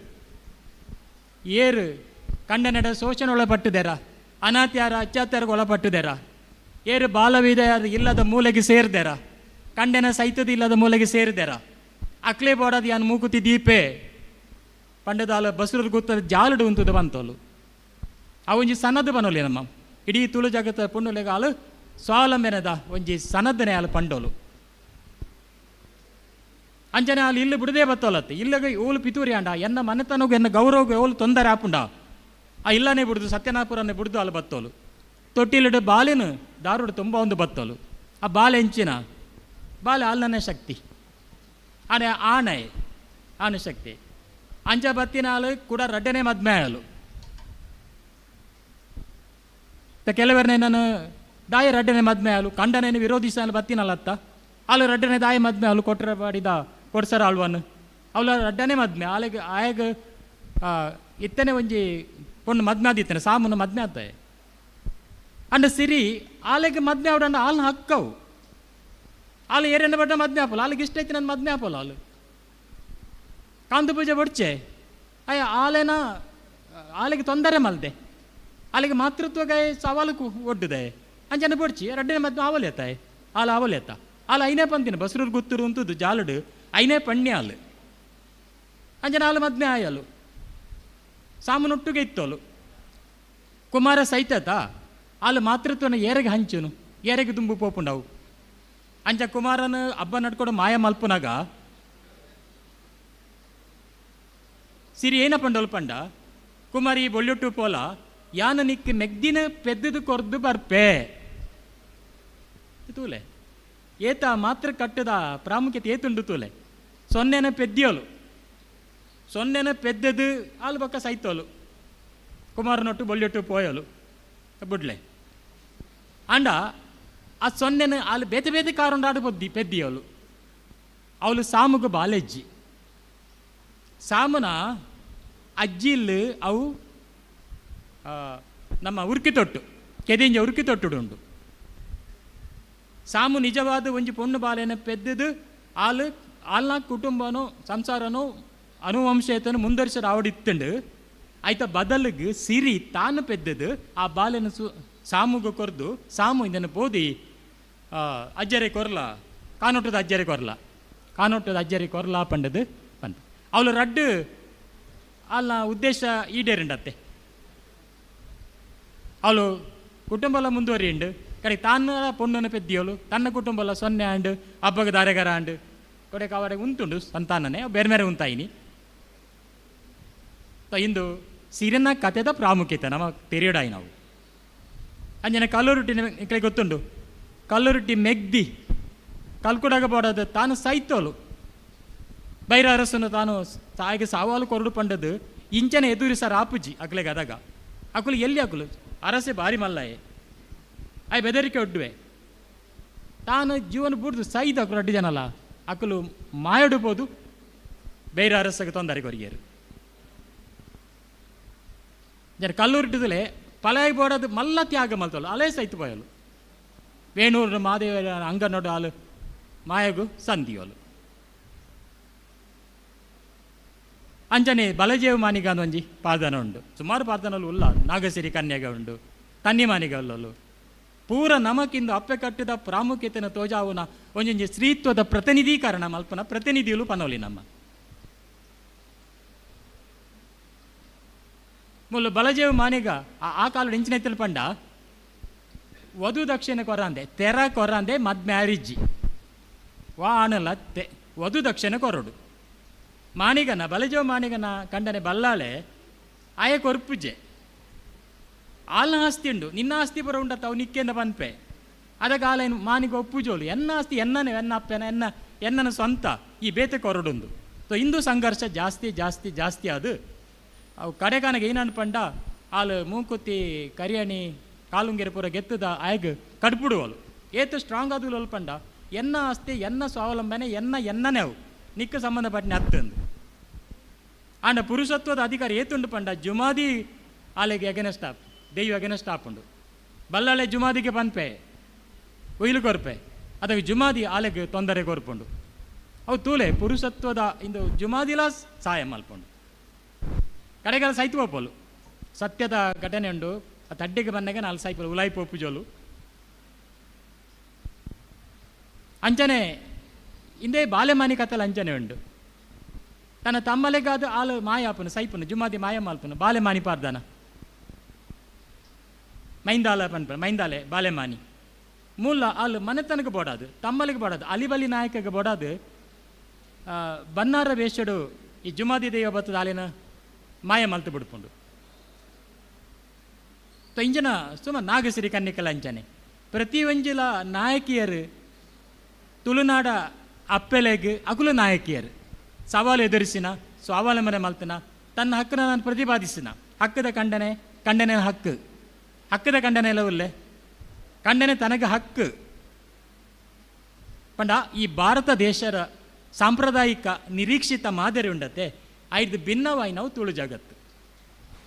ಏರು ಕಂಡನೆಡ ಶೋಷಣೆ ಒಳಪಟ್ಟುದೆರ ಅನಾಥ್ಯಾರ ಅತ್ಯಾಚಾರಕ್ಕೆ ಒಳಪಟ್ಟುದೆರ ಏರು ಬಾಲವಿದೆಯರು ಇಲ್ಲದ ಮೂಲೆಗೆ ಸೇರಿದೆರ ಕಂಡೆನ ಸೈತದ ಇಲ್ಲದ ಮೂಲೆಗೆ ಸೇರಿದೆರ ಅಕ್ಲೆ ಬೋಡದು ಯಾನು ಮೂಕುತಿ ದೀಪೆ ಪಂಡದಾಲ ಬಸ್ರೂರು ಗೊತ್ತದ ಜಾಲಡು ಉಂತದ ಬಂತೋಲು ಅವೊಂಜಿ ಸನ್ನದ ಬನೋಲಿ ನಮ್ಮ ಇಡೀ ತುಳು ಜಗತ್ತ ಪುಣ್ಣುಲೆಗ ಆಲು ಸ್ವಾವಲಂಬನೆದ ಒಂಜಿ ಸನ್ನದನೆ ಆಲು ಪಂಡೋಲು ಅಂಜನೆ ಅಲ್ಲಿ ಇಲ್ಲು ಬಿಡದೇ ಬತ್ತೋಲತ್ತು ಇಲ್ಲಗ ಓಲು ಪಿತೂರಿ ಅಂಡ ಎನ್ನ ಮನೆತನಗೂ ಎನ್ನ ಗೌರವಗೆ ಓಲು ತೊಂದರೆ ಆಪುಂಡ ಆ ಇಲ್ಲನೇ ಬಿಡುದು ಸತ್ಯನಾಪುರನೇ ಬಿಡುದು ಅಲ್ಲಿ ಬತ್ತೋಲು ತೊಟ್ಟಿಲಿಡು ಬಾಲಿನ ದಾರುಡು ತುಂಬ ಒಂದು ಬತ್ತೋಲು ಆ ಬಾಲೆ ಹೆಂಚಿನ ಬಾಲೆ ಅಲ್ಲನೇ ಶಕ್ತಿ ಆನೆ ಆನೆ ಶಕ್ತಿ ಅಂಜ ಬತ್ತಿನ ಹಾಲು ಕೂಡ ರಡ್ಡನೆ ಮದ್ಮೆ ಹಾಲು ಕೆಲವರನ್ನೇ ನಾನು ದಾಯ ರಡ್ಡನೆ ಮದ್ಮೆ ಹಾಲು ಕಂಡನೇನು ವಿರೋಧಿಸ ಬತ್ತಿನಲ್ಲತ್ತ ಅಲ್ಲಿ ರಡ್ಡನೆ ದಾಯ ಮದ್ಮೆ ಹಾಲು ಕೊಟ್ಟರೆ ಬಾಡಿದ ಕೊಡ್ಸರ ಅಲ್ವನು ಅವಳ ರಡ್ಡನೆ ಮದ್ಮೆ ಆಲೆಗೆ ಆಯಗ ಇತ್ತನೆ ಒಂಜಿ ಪೊಣ್ಣು ಮದ್ಮೆ ಆದಿತ್ತನೆ ಸಾಮೂನು ಮದ್ಮೆ ಆತಾಯ ಅಂಡ ಸಿರಿ ಆಲೆಗೆ ಮದ್ಮೆ ಅವಡಂಡ ಹಾಲ್ನ ಹಕ್ಕವು ಹಾಲು ಏರೆನ್ನ ಬಡ್ಡ ಮದ್ಮೆ ಆಪಲ್ಲ ಹಾಲಿಗೆ ಇಷ್ಟ ಐತಿ ನನ್ನ ಮದ್ಮೆ ಆಪಲ್ಲ ಹಾಲು ಕಾಂತು ಪೂಜೆ ಬಡ್ಚೆ ಅಯ್ಯ ಆಲೆನ ಆಲೆಗೆ ತೊಂದರೆ ಮಲ್ದೆ ಆಲೆಗೆ ಮಾತೃತ್ವಗೆ ಸವಾಲು ಒಡ್ಡುದೆ ಅಂಜನ ಬಡ್ಚಿ ರಡ್ಡನೆ ಮದ್ಮೆ ಆವಲೇತಾಯ ಹಾಲು ಆವಲೇತ ಹಾಲು ಐನೇ ಪಂತಿನ ಬಸ್ರೂರು ಗುತ್ತೂರು ಅಂತದ್ದು ಜಾಲಡು ಐನೇ ಪಣ್ಯ ಹಾಲು ಅಂಜನ ಹಾಲು ಮದ್ಮೆ ಆಯಲು ಸಾಮನೊಟ್ಟಿಗೆ ಇತ್ತೋಲು ಕುಮಾರ ಸೈತತ ಅಲ್ಲಿ ಮಾತೃತ್ವನ ಏರೆಗೆ ಹಂಚುನು ಏರೆಗೆ ತುಂಬು ಪೋಪುಂಡವು ಅಂಚ ಕುಮಾರನ ಹಬ್ಬ ನಡ್ಕೊಂಡು ಮಾಯ ಮಲ್ಪುನಾಗ ಸಿರಿ ಏನ ಪಂಡೋಲ್ ಪಂಡ ಕುಮಾರಿ ಬೊಳ್ಳೊಟ್ಟು ಪೋಲ ಯಾನ ನಿಕ್ ಮೆಗ್ದಿನ ಪೆದ್ದದು ಕೊರ್ದು ಬರ್ಪೆ ತೂಲೆ ಏತ ಮಾತ್ರ ಕಟ್ಟದ ಪ್ರಾಮುಖ್ಯತೆ ಏತುಂಡು ತೂಲೆ ಸೊನ್ನೆನ ಪೆದ್ದಿಯೋಲು ಸೊನ್ನೆನ ಪೆದ್ದದು ಆಲು ಬಕ್ಕ ಸೈತೋಲು ಕುಮಾರನೊಟ್ಟು ಬೊಳ್ಳೊಟ್ಟು ಪೋಯೋಲು ಬುಡ್ಲೆ ಅಂಡ ಆ ಸೊನ್ನೆನ ಆಲು ಬೇತೆ ಬೇತೆ ಕಾರುಂಡಾಡು ಬೊದ್ದಿ ಪೆದ್ದಿಯೋಲು ಅವಳು ಸಾಮುಗ ಬಾಲೆಜ್ಜಿ ಸಾಮನ ಅಜ್ಜಿಲ್ ಅವು ನಮ್ಮ ಉರ್ಕಿ ತೊಟ್ಟು ಕೆದಿಂಜ ಉರ್ಕಿ ತೊಟ್ಟುಡುಂಡು ಸಾಮು ನಿಜವಾದ ಒಂಜಿ ಪೊಣ್ಣು ಬಾಲೆನ ಪೆದ್ದದು ಆಲ್ನ ಕುಟುಂಬನೋ ಸಂಸಾರನೋ ಅನುವಂಶೇತನು ಮುಂದರ್ಸರು ಆವಡಿತ್ತಂಡು ಆಯ್ತ ಬದಲಿಗೆ ಸಿರಿ ತಾನು ಪೆದ್ದದು ಆ ಬಾಲೆನ ಸಾಮುಗ ಕೊರ್ದು ಸಾಮು ಇದನ್ನು ಬೋದಿ ಅಜ್ಜರೆ ಕೊರ್ಲ ಕಾನೋಟದ ಅಜ್ಜರೆ ಕೊರ್ಲ ಪಂಡದು ಬಂತು ಅವಳು ರಡ್ಡು ಅಲ್ಲ ಉದ್ದೇಶ ಈಡೇರಿಂಡತ್ತೆ ಅವಳು ಕುಟುಂಬಲ ಮುಂದುವರಿಯುಂಡು ಕಡೆ ತಾನ ಪೊಣ್ಣನ ಪೆದ್ದಿಯೋಳು ತನ್ನ ಕುಟುಂಬಲ ಸೊನ್ನೆ ಆಂಡು ಹಬ್ಬಗ ದಾರೆಗರ ಆಂಡು ಕೊಡೆ ಕಾವಡೆ ಉಂಟುಂಡು ಸಂತಾನನೇ ಬೇರೆ ಬೇರೆ ಉಂತಾಯಿನಿ ಇಂದು ಸಿರಿನ ಕಥೆದ ಪ್ರಾಮುಖ್ಯತೆ ನಮ್ಮ ತೆರಿಯೋಡಾಯಿ ನಾವು ಅಂಜನೆ ಕಲ್ಲುರುಟ್ಟಿನ ಇಕಡೆ ಗೊತ್ತುಂಡು ಕಲ್ಲುರುಟ್ಟಿ ಮೆಗ್ದಿ ಕಲ್ಕುಡಾಗ ಬಾಡೋದು ತಾನು ಸೈತೋಲು ಬೈರ ಅರಸನು ತಾನು ತಾಯಿಗೆ ಸವಾಲು ಕೊರಡು ಪಂಡದು ಇಂಚನೆ ಎದುರಿಸಾರ ಆಪುಜಿ ಅಕ್ಲೆಗೆ ಅದಾಗ ಅಕುಲು ಎಲ್ಲಿ ಅಕುಲು ಅರಸೆ ಭಾರಿ ಮಲ್ಲಾಯೆ ಆಯ್ ಬೆದರಿಕೆ ಒಡ್ಡುವೆ ತಾನು ಜೀವನ ಬುಡ್ದು ಸೈದ ಅಕುಲು ಅಡ್ಡಿ ಜನಲ್ಲ ಅಕುಲು ಮಾಯಡುಬೋದು ಬೇರೆ ಅರಸಗೆ ತೊಂದರೆ ಕೊರಿಯರು ಜನ ಕಲ್ಲುರುಟ್ಟಿದಲೆ ಪಲಾಯಿ ಬೋಡದು ಮಲ್ಲ ತ್ಯಾಗ ಮಲ್ತೋಲು ಅಲೇ ಸೈತು ಪೋಯಲು ವೇಣೂರು ಮಾದೇವ ಅಂಗನೊಡು ಆಲು ಮಾಯಗು ಸಂದಿಯೋಲು ಅಂಚನೆ ಬಲಜೇವ ಮಾನಿಗ ಒಂಜಿ ಪಾರ್ದನ ಉಂಡು ಸುಮಾರು ಪಾರ್ದನಲು ಉಲ್ಲ ನಾಗಸಿರಿ ಕನ್ಯಗ ಉಂಡು ತನ್ನಿ ಮಾನಿಗ ಉಲ್ಲಲು ಪೂರ ನಮಕಿಂದು ಅಪ್ಪೆ ಕಟ್ಟಿದ ಪ್ರಾಮುಖ್ಯತೆನ ತೋಜಾವುನ ಒಂಜೊಂಜಿ ಸ್ತ್ರೀತ್ವದ ಪ್ರತಿನಿಧೀಕರಣ ಮಲ್ಪನ ಪ್ರತಿನಿಧಿಗಳು ಪನೋಲಿ ನಮ್ಮ ಮುಲ್ಲು ಬಲಜೇವ ಮಾನಿಗ ಆ ಕಾಲ ಇಂಚಿನೆತ್ತಲು ಪಂಡ ವಧು ದಕ್ಷಿಣ ಕೊರಂದೆ ತೆರ ಕೊರಂದೆ ಮದ್ ಮ್ಯಾರೇಜಿ ವಾ ಆಣಲ್ಲ ವಧು ದಕ್ಷಿಣ ಕೊರಡು ಮಾಣಿಗನ ಬಲಜೋ ಮಾಣಿಗನ ಕಂಡನೆ ಬಲ್ಲಾಳೆ ಆಯ ಕೊರ್ಪುಜೆ ಆಲ್ನ ಆಸ್ತಿ ಉಂಡು ನಿನ್ನ ಆಸ್ತಿ ಬರ ಉಂಡ ತಾವು ನಿಕ್ಕೆಂದ ಪನ್ಪೆ ಅದಕ್ಕೆ ಆಲೇನು ಮಾನಿಗ ಒಪ್ಪುಜೋಲು ಎನ್ನ ಆಸ್ತಿ ಎನ್ನನೆ ಎನ್ನ ಅಪ್ಪೆನ ಎನ್ನನ ಸ್ವಂತ ಈ ಬೇತೆ ಕೊರಡುಂದು ಸೊ ಇಂದು ಸಂಘರ್ಷ ಜಾಸ್ತಿ ಜಾಸ್ತಿ ಜಾಸ್ತಿ ಅದು ಅವು ಕಡೆಗಾನಗೆ ಏನ ಪಂಡ ಆಲು ಮೂಕುತ್ತಿ ಕರಿಯಣಿ ಕಾಲುಂಗೆರೆ ಪೂರ ಗೆತ್ತದ ಆಯ್ಗ ಕಡ್ಪುಡುವಲು ಏತು ಸ್ಟ್ರಾಂಗ್ ಆದು ಪಂಡ ಎನ್ನ ಆಸ್ತಿ ಎನ್ನ ಸ್ವಾವಲಂಬನೆ ಎನ್ನನೆ ಅವು ನಿಕ್ಕ ಸಂಬಂಧಪಟ್ಟನೆ ಹತ್ತಂದು ಆಂಡ ಪುರುಷತ್ವದ ಅಧಿಕಾರ ಏತುಂಡು ಪಂಡ ಜುಮಾದಿ ಆಲೆಗೆ ಎಗನೆಸ್ಟ್ ಆಪ್ ದೈವ ಎಗನೆಸ್ಟ್ ಆಪುಂಡು ಬಲ್ಲಾಳೆ ಜುಮಾದಿಗೆ ಪನ್ಪೆ ಒಯ್ಲು ಕೊರ್ಪೆ ಅದಕ್ಕೆ ಜುಮಾದಿ ಆಲೆಗೆ ತೊಂದರೆ ಕೊರ್ಪುಂಡು ಅವು ತೂಲೆ ಪುರುಷತ್ವದ ಇಂದು ಜುಮಾದಿಲ ಸಹಾಯ ಮಲ್ಪುಂಡು ಕಡೆಗೆಲ್ಲ ಸೈತು ಒಪ್ಪಲು ಸತ್ಯದ ಘಟನೆ ಉಂಡು ಆ ತಡ್ಡೆಗೆ ಬಂದಾಗ ನಾಲ್ಕು ಸೈಪಲು ಉಲಾಯಿ ಪೋಪು ಜೋಲು ಅಂಚನೆ ಇಂದೇ ಬಾಲೆಮಾನಿ ಕಥೆಲ ಅಂಚನೆ ಉಂಡು ತನ್ನ ತಮ್ಮಲೆಗಾದ ಆಲು ಮಾಯಾಪನು ಸೈಪನು ಜುಮಾದಿ ಮಾಯ ಮಾಲ್ಪನು ಬಾಲೆಮಾನಿ ಪಾರ್ದಾನ ಮೈಂದಾಲೆ ಬಾಲೆಮಾನಿ ಮೂಲ ಆಲು ಮನೆತನಕ್ಕೆ ಬೋಡಾದು ತಮ್ಮಲಿಗೆ ಬೋಡಾದು ಅಲಿಬಲಿ ನಾಯಕಗೆ ಬೋಡಾದು ಬನ್ನಾರ ವೇಷಡು ಈ ಜುಮಾದಿ ದೈವ ಬತ್ತದ ಆಲಿನ ಮಾಯ ಮಲ್ತು ಬಿಡ್ಕೊಂಡು ಇಂಜನ ಸುಮ ನಾಗಸಿರಿ ಕನ್ನಿಕಲ ಅಂಚನೆ ಪ್ರತಿ ಒಂಜಿಲ ನಾಯಕಿಯರು ತುಳುನಾಡ ಅಪ್ಪೆಲೆಗ್ ಅಕುಲು ನಾಯಕಿಯರು ಸವಾಲು ಎದುರಿಸಿನ ಸ್ವಾವಲಂಬನೆ ಮಲ್ತನ ತನ್ನ ಹಕ್ಕನ್ನು ನಾನು ಪ್ರತಿಪಾದಿಸಿನ ಹಕ್ಕದ ಖಂಡನೆ ಹಕ್ಕದ ಖಂಡನೆ ಎಲ್ಲ ಉಲ್ಲೆ ಖಂಡನೆ ತನಗೆ ಹಕ್ಕು ಪಂಡ ಈ ಭಾರತ ದೇಶದ ಸಾಂಪ್ರದಾಯಿಕ ನಿರೀಕ್ಷಿತ ಮಾದರಿ ಉಂಡತೆ ಐದು ಭಿನ್ನವಾಯಿ ನಾವು ತುಳು ಜಗತ್ತು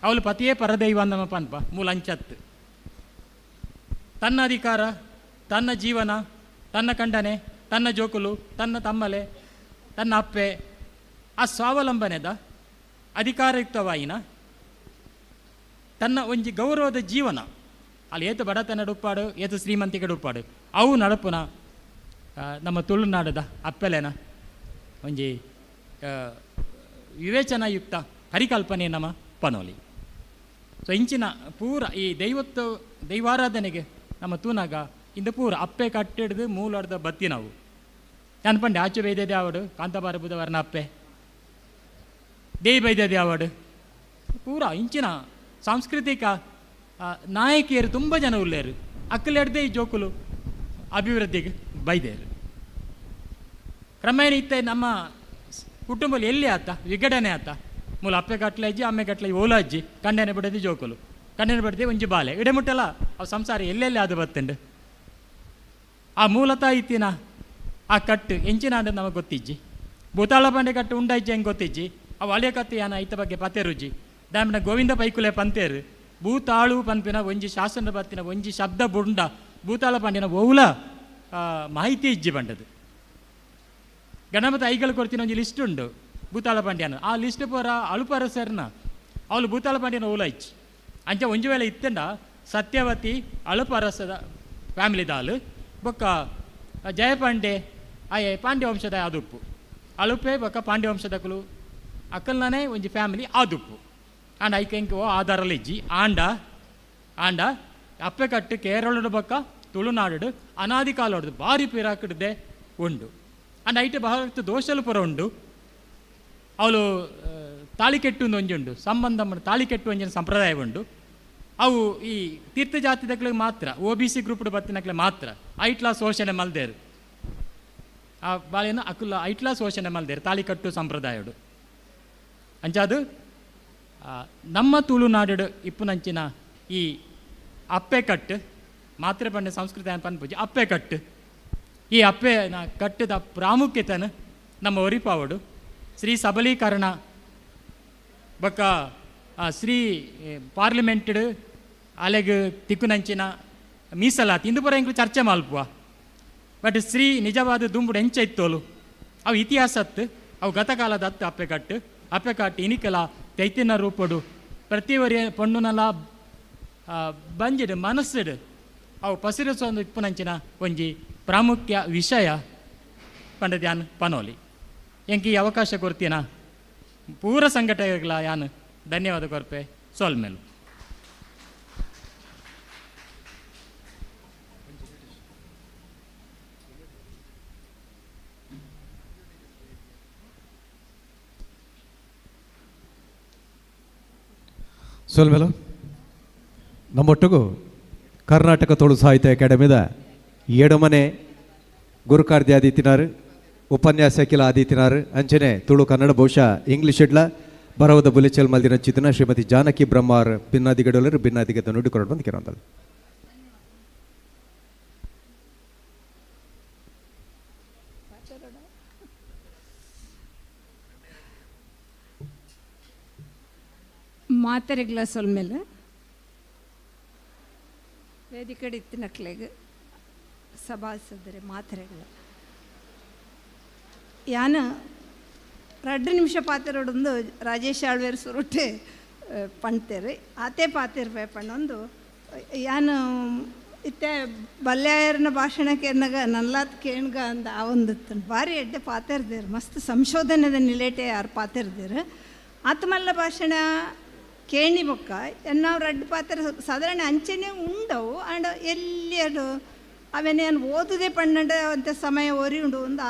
ಅವಳು ಪತಿಯೇ ಪರದೈವ ನಮ್ಮ ಪನ್ಪ ಮೂಲ ಅಂಚತ್ತು ತನ್ನ ಅಧಿಕಾರ ತನ್ನ ಜೀವನ ತನ್ನ ಖಂಡನೆ ತನ್ನ ಜೋಕುಲು ತನ್ನ ತಮ್ಮಲೆ ತನ್ನ ಅಪ್ಪೆ ಆ ಸ್ವಾವಲಂಬನೆದ ಅಧಿಕಾರಯುಕ್ತವಾಯಿನ ತನ್ನ ಒಂಜಿ ಗೌರವದ ಜೀವನ ಅಲ್ಲಿ ಏತು ಬಡತನ ಉಪ್ಪಾಡು ಏತು ಶ್ರೀಮಂತಿಕೆ ಉಪ್ಪಾಡು ಅವು ನಡಪುನ ನಮ್ಮ ತುಳುನಾಡದ ಅಪ್ಪೆಲೆನ ಒಂಜಿ ವಿವೇಚನಾಯುಕ್ತ ಪರಿಕಲ್ಪನೆ ನಮ್ಮ ಪನೋಲಿ. ಸೊ ಇಂಚಿನ ಪೂರ ಈ ದೈವಾರಾಧನೆಗೆ ನಮ್ಮ ತೂನಾಗ ಇಂದು ಪೂರ ಅಪ್ಪೆ ಕಟ್ಟಿಡ್ದು ಮೂಲಡ್ದ ಬತ್ತಿ ನಾವು ಅನ್ಪಂಡೆ ಆಚೆ ಬೈದದೆ ಆವಡು ಕಾಂತಬಾರ ಬುಧವಾರನ ಅಪ್ಪೆ ದೇವಿ ಬೈದದೆ ಆವಡು ಪೂರ ಇಂಚಿನ ಸಾಂಸ್ಕೃತಿಕ ನಾಯಕಿಯರು ತುಂಬ ಜನ ಉಳ್ಳೇರು ಅಕ್ಕಲೆಡ್ದೆ ಈ ಜೋಕುಲು ಅಭಿವೃದ್ಧಿಗೆ ಬೈದೇರು ಕ್ರಮೇಣ ಇತ್ತ ನಮ್ಮ ಕುಟುಂಬದಲ್ಲಿ ಎಲ್ಲಿ ಆತ ವಿಘಟನೆ ಆತ ಮೂಲ ಅಪ್ಪೆ ಕಟ್ಲೆ ಅಜ್ಜಿ ಅಮ್ಮೆ ಕಟ್ಲೆ ಓಲಾಜ್ಜಿ ಕಂಡೆನೆ ಬಿಡದಿ ಜೋಕುಲು ಕಂಡೆನೆ ಬಿಡದೆ ಒಂಜಿ ಬಾಲೆ ಇಡಮುಟ್ಟಲ್ಲ ಅವು ಸಂಸಾರ ಎಲ್ಲೆಲ್ಲಿ ಅದು ಬತ್ತಂಡು ಆ ಮೂಲತಃ ಇತ್ತಿನ ಆ ಕಟ್ಟು ಎಂಚಿನ ಅಂದ್ರೆ ನಮಗೆ ಗೊತ್ತಿಜ್ಜಿ ಭೂತಾಳ ಬಂಡೆ ಕಟ್ಟು ಉಂಡಾಯ್ಜಿ ಹೆಂಗೆ ಗೊತ್ತಿಜ್ಜಿ ಅವು ಹಳೆ ಕತ್ತು ಯಾನ ಐತ ಬಗ್ಗೆ ಪತೆರುಜ್ಜಿ ದಾಮಿನ ಗೋವಿಂದ ಪೈಕುಲೆ ಪಂತೇರು ಭೂತಾಳು ಪಂಪಿನ ಒಂಜಿ ಶಾಸನ ಬತ್ತಿನ ಒಂಜಿ ಶಬ್ದ ಬುಂಡ ಭೂತಾಳ ಪಂಡಿನ ಓವುಲ ಮಾಹಿತಿ ಇಜ್ಜಿ ಬಂಡದು ಗಣಪತಿ ಐಗಳು ಕೊಡ್ತೀನಿ ಒಂಜಿ ಲಿಸ್ಟ್ ಉಂಡು ಭೂತಾಳ ಪಾಂಡ್ಯನ ಆ ಲಿಸ್ಟ್ ಪೂರ ಅಳುಪರ ಸರ್ನ ಅವಳು ಭೂತಾಳ ಪಾಂಡ್ಯನ ಓಲ ಇಚ್ಚಿ ಅಂಚ ಒಂಜು ವೇಳೆ ಇತ್ತಂಡ ಸತ್ಯವತಿ ಅಳುಪರಸದ ಫ್ಯಾಮಿಲಿದಾಲು ಬೊಕ್ಕ ಜಯಪಾಂಡೆ ಆಯೆ ಪಾಂಡ್ಯ ವಂಶದ ಆದುಪ್ಪು ಅಳುಪೆ ಬೊಕ್ಕ ಪಾಂಡ್ಯ ವಂಶದಕಲು ಅಕ್ಕಲ್ನೇ ಒಂಜಿ ಫ್ಯಾಮಿಲಿ ಆದುಪ್ಪು ಆಂಡ ಐಕೆಂಕ ಓ ಆಧಾರಲ್ಲಿ ಇಜ್ಜಿ ಆಂಡ ಅಪ್ಪೆ ಕಟ್ಟು ಕೇರಳದ ಬೊಕ್ಕ ತುಳುನಾಡು ಅನಾದಿ ಕಾಲೋಡ್ದು ಭಾರಿ ಪಿರಾಕಿಡ್ದೆ ಉಂಡು ಅಂಡ್ ಐಟೆ ಬಹಳಷ್ಟು ದೋಷಲು ಪುರ ಉಂಡು ಅವಳು ತಾಳಿ ಕೆಟ್ಟು ಒಂಜುಂಡು ಸಂಬಂಧ ತಾಳಿ ಕೆಟ್ಟು ಒಂಜಿನ ಸಂಪ್ರದಾಯ ಉಂಡು ಅವು ಈ ತೀರ್ಥ ಜಾತಿದಕ್ಳಿಗೆ ಮಾತ್ರ OBC ಗ್ರೂಪ್ಡ್ ಬತ್ತಿನಕ್ಲೆ ಮಾತ್ರ ಐಟ್ಲಾ ಶೋಷಣೆ ಮಲ್ದೇರು ಆ ಬಾಳೆಯನ್ನು ಅಕ್ಕುಲ್ಲ ಐಟ್ಲಾ ಶೋಷಣೆ ಮಲ್ದೇರು ತಾಳಿ ಕಟ್ಟು ಸಂಪ್ರದಾಯಡು ಅಂಚಾದು ನಮ್ಮ ತುಳುನಾಡು ಇಪ್ಪುನಂಚಿನ ಈ ಅಪ್ಪೆ ಕಟ್ಟು ಮಾತ್ರ ಪಂಡ ಸಂಸ್ಕೃತಿ ಪಂಪೂಜಿ ಅಪ್ಪೆ ಕಟ್ಟು ಈ ಅಪ್ಪೆನ ಕಟ್ಟದ ಪ್ರಾಮುಖ್ಯತೆನ ನಮ್ಮ ಒರಿಪಾವಡು ಶ್ರೀ ಸಬಲೀಕರಣ ಬೊಕ್ಕ ಶ್ರೀ ಪಾರ್ಲಿಮೆಂಟ್ ಅಲೆಗ್ ತಿಕ್ಕುನಂಚಿನ ಮೀಸಲಾತಿ ಇಂದು ಪುರ ಇಂಕ್ಲು ಚರ್ಚೆ ಮಲ್ಪುವ ಬಟ್ ಶ್ರೀ ನಿಜವಾದ ದುಂಬುಡು ಹೆಂಚ ಇತ್ತೋಲು ಅವು ಇತಿಹಾಸತ್ತು ಅವು ಗತಕಾಲದ ಹತ್ತು ಅಪ್ಪೆ ಕಟ್ಟು ಇನಿಕಲ ತೈತಿನ ರೂಪಡು ಪ್ರತಿವರಿ ಪೊಣ್ಣುನಲ ಬಂಜಿಡು ಮನಸ್ಸಿಡು ಅವು ಪಸಿರಿಸೊಂದು ಇಪ್ಪುನಂಚಿನ ಒಂಜಿ ಪ್ರಾಮುಖ್ಯ ವಿಷಯ ಪಂಡ ಯಾನ್ ಪನೋಲಿ ಎಂಕಿ ಅವಕಾಶ ಕೊಡ್ತೀನ ಪೂರ ಸಂಘಟಕಗಳ ಯಾನ್ ಧನ್ಯವಾದ ಕೊರ್ಪೆ ಸೋಲ್ಮೇಲು ಸೋಲ್ಮೇಲು ನಮ್ಮೊಟ್ಟಿಗೂ ಕರ್ನಾಟಕ ತುಳು ಸಾಹಿತ್ಯ ಅಕಾಡೆಮಿದ ಏಡಮನೆ ಗುರುಕಾರ್ತಿ ಆದಿತ್ಯನಾರು ಉಪನ್ಯಾಸಕಿಲ ಆದಿತ್ಯನಾರು ಅಂಚನೆ ತುಳು ಕನ್ನಡ ಬಹುಶಃ ಇಂಗ್ಲಿಷ್ ಇಡ್ಲ ಬರವದ ಬುಲಿಚಲ್ ಮಲ್ದಿನ ಚಿತನ ಶ್ರೀಮತಿ ಜಾನಕಿ ಬ್ರಹ್ಮಾರ್ ಭಿನ್ನಾದಿಗಡಲರು ಭಿನ್ನಾದಿಗತ ನುಡಿಕೊಂಡು ಬಂದು ಕೆಲವೊಂದಲ್ಲ ಮಾತೆರೆಗ್ಲ ಸೊಲ್ಮೇಲೆ ವೇದಿಕೆ ಇತ್ತಿನಕ್ಲೆಗ್ ಸಭಾಸದರೆ ಮಾತೆರೆಗ್ಲ ಯಾನ 2 ನಿಮಿಷ ಪಾತೆರೋಡೊಂದು ರಾಜೇಶ್ ಆಳ್ವೇರು ಸುರುಟೆ ಪಣ್ತೇರಿ ಆತೆ ಪಾತಿರ್ಪೆ ಪಣ್ಣೊಂದು ಯಾನು ಇತ್ತೆ ಬಲ್ಯಾಯರ್ನ ಭಾಷಣಕ್ಕೆ ಎನ್ನಗ ನಲ್ಲಾತ್ ಕೇಣ್ಗ ಅಂದ ಆವೊಂದಿತ್ತು ಭಾರಿ ಎಡ್ಡೆ ಪಾತಿರ್ದೇರು ಮಸ್ತ್ ಸಂಶೋಧನೆದ ನಿಲೇಟೆ ಯಾರು ಪಾತಿರ್ದೇರು ಆತ್ಮಲ್ಲ ಭಾಷಣ ಕೇಣಿ ಬೊಕ್ಕ ನಾವು 2 ಪಾತ್ರ ಸಾಧಾರಣ ಅಂಚೆನೆ ಉಂಡವು ಆಂಡ್ ಎಲ್ಲಿ ಅದು ಅವೇನೇನು ಓದುದೇ ಪಣ್ಣಂಡ ಅಂತ ಸಮಯ ಒರಿ ಉಂಡು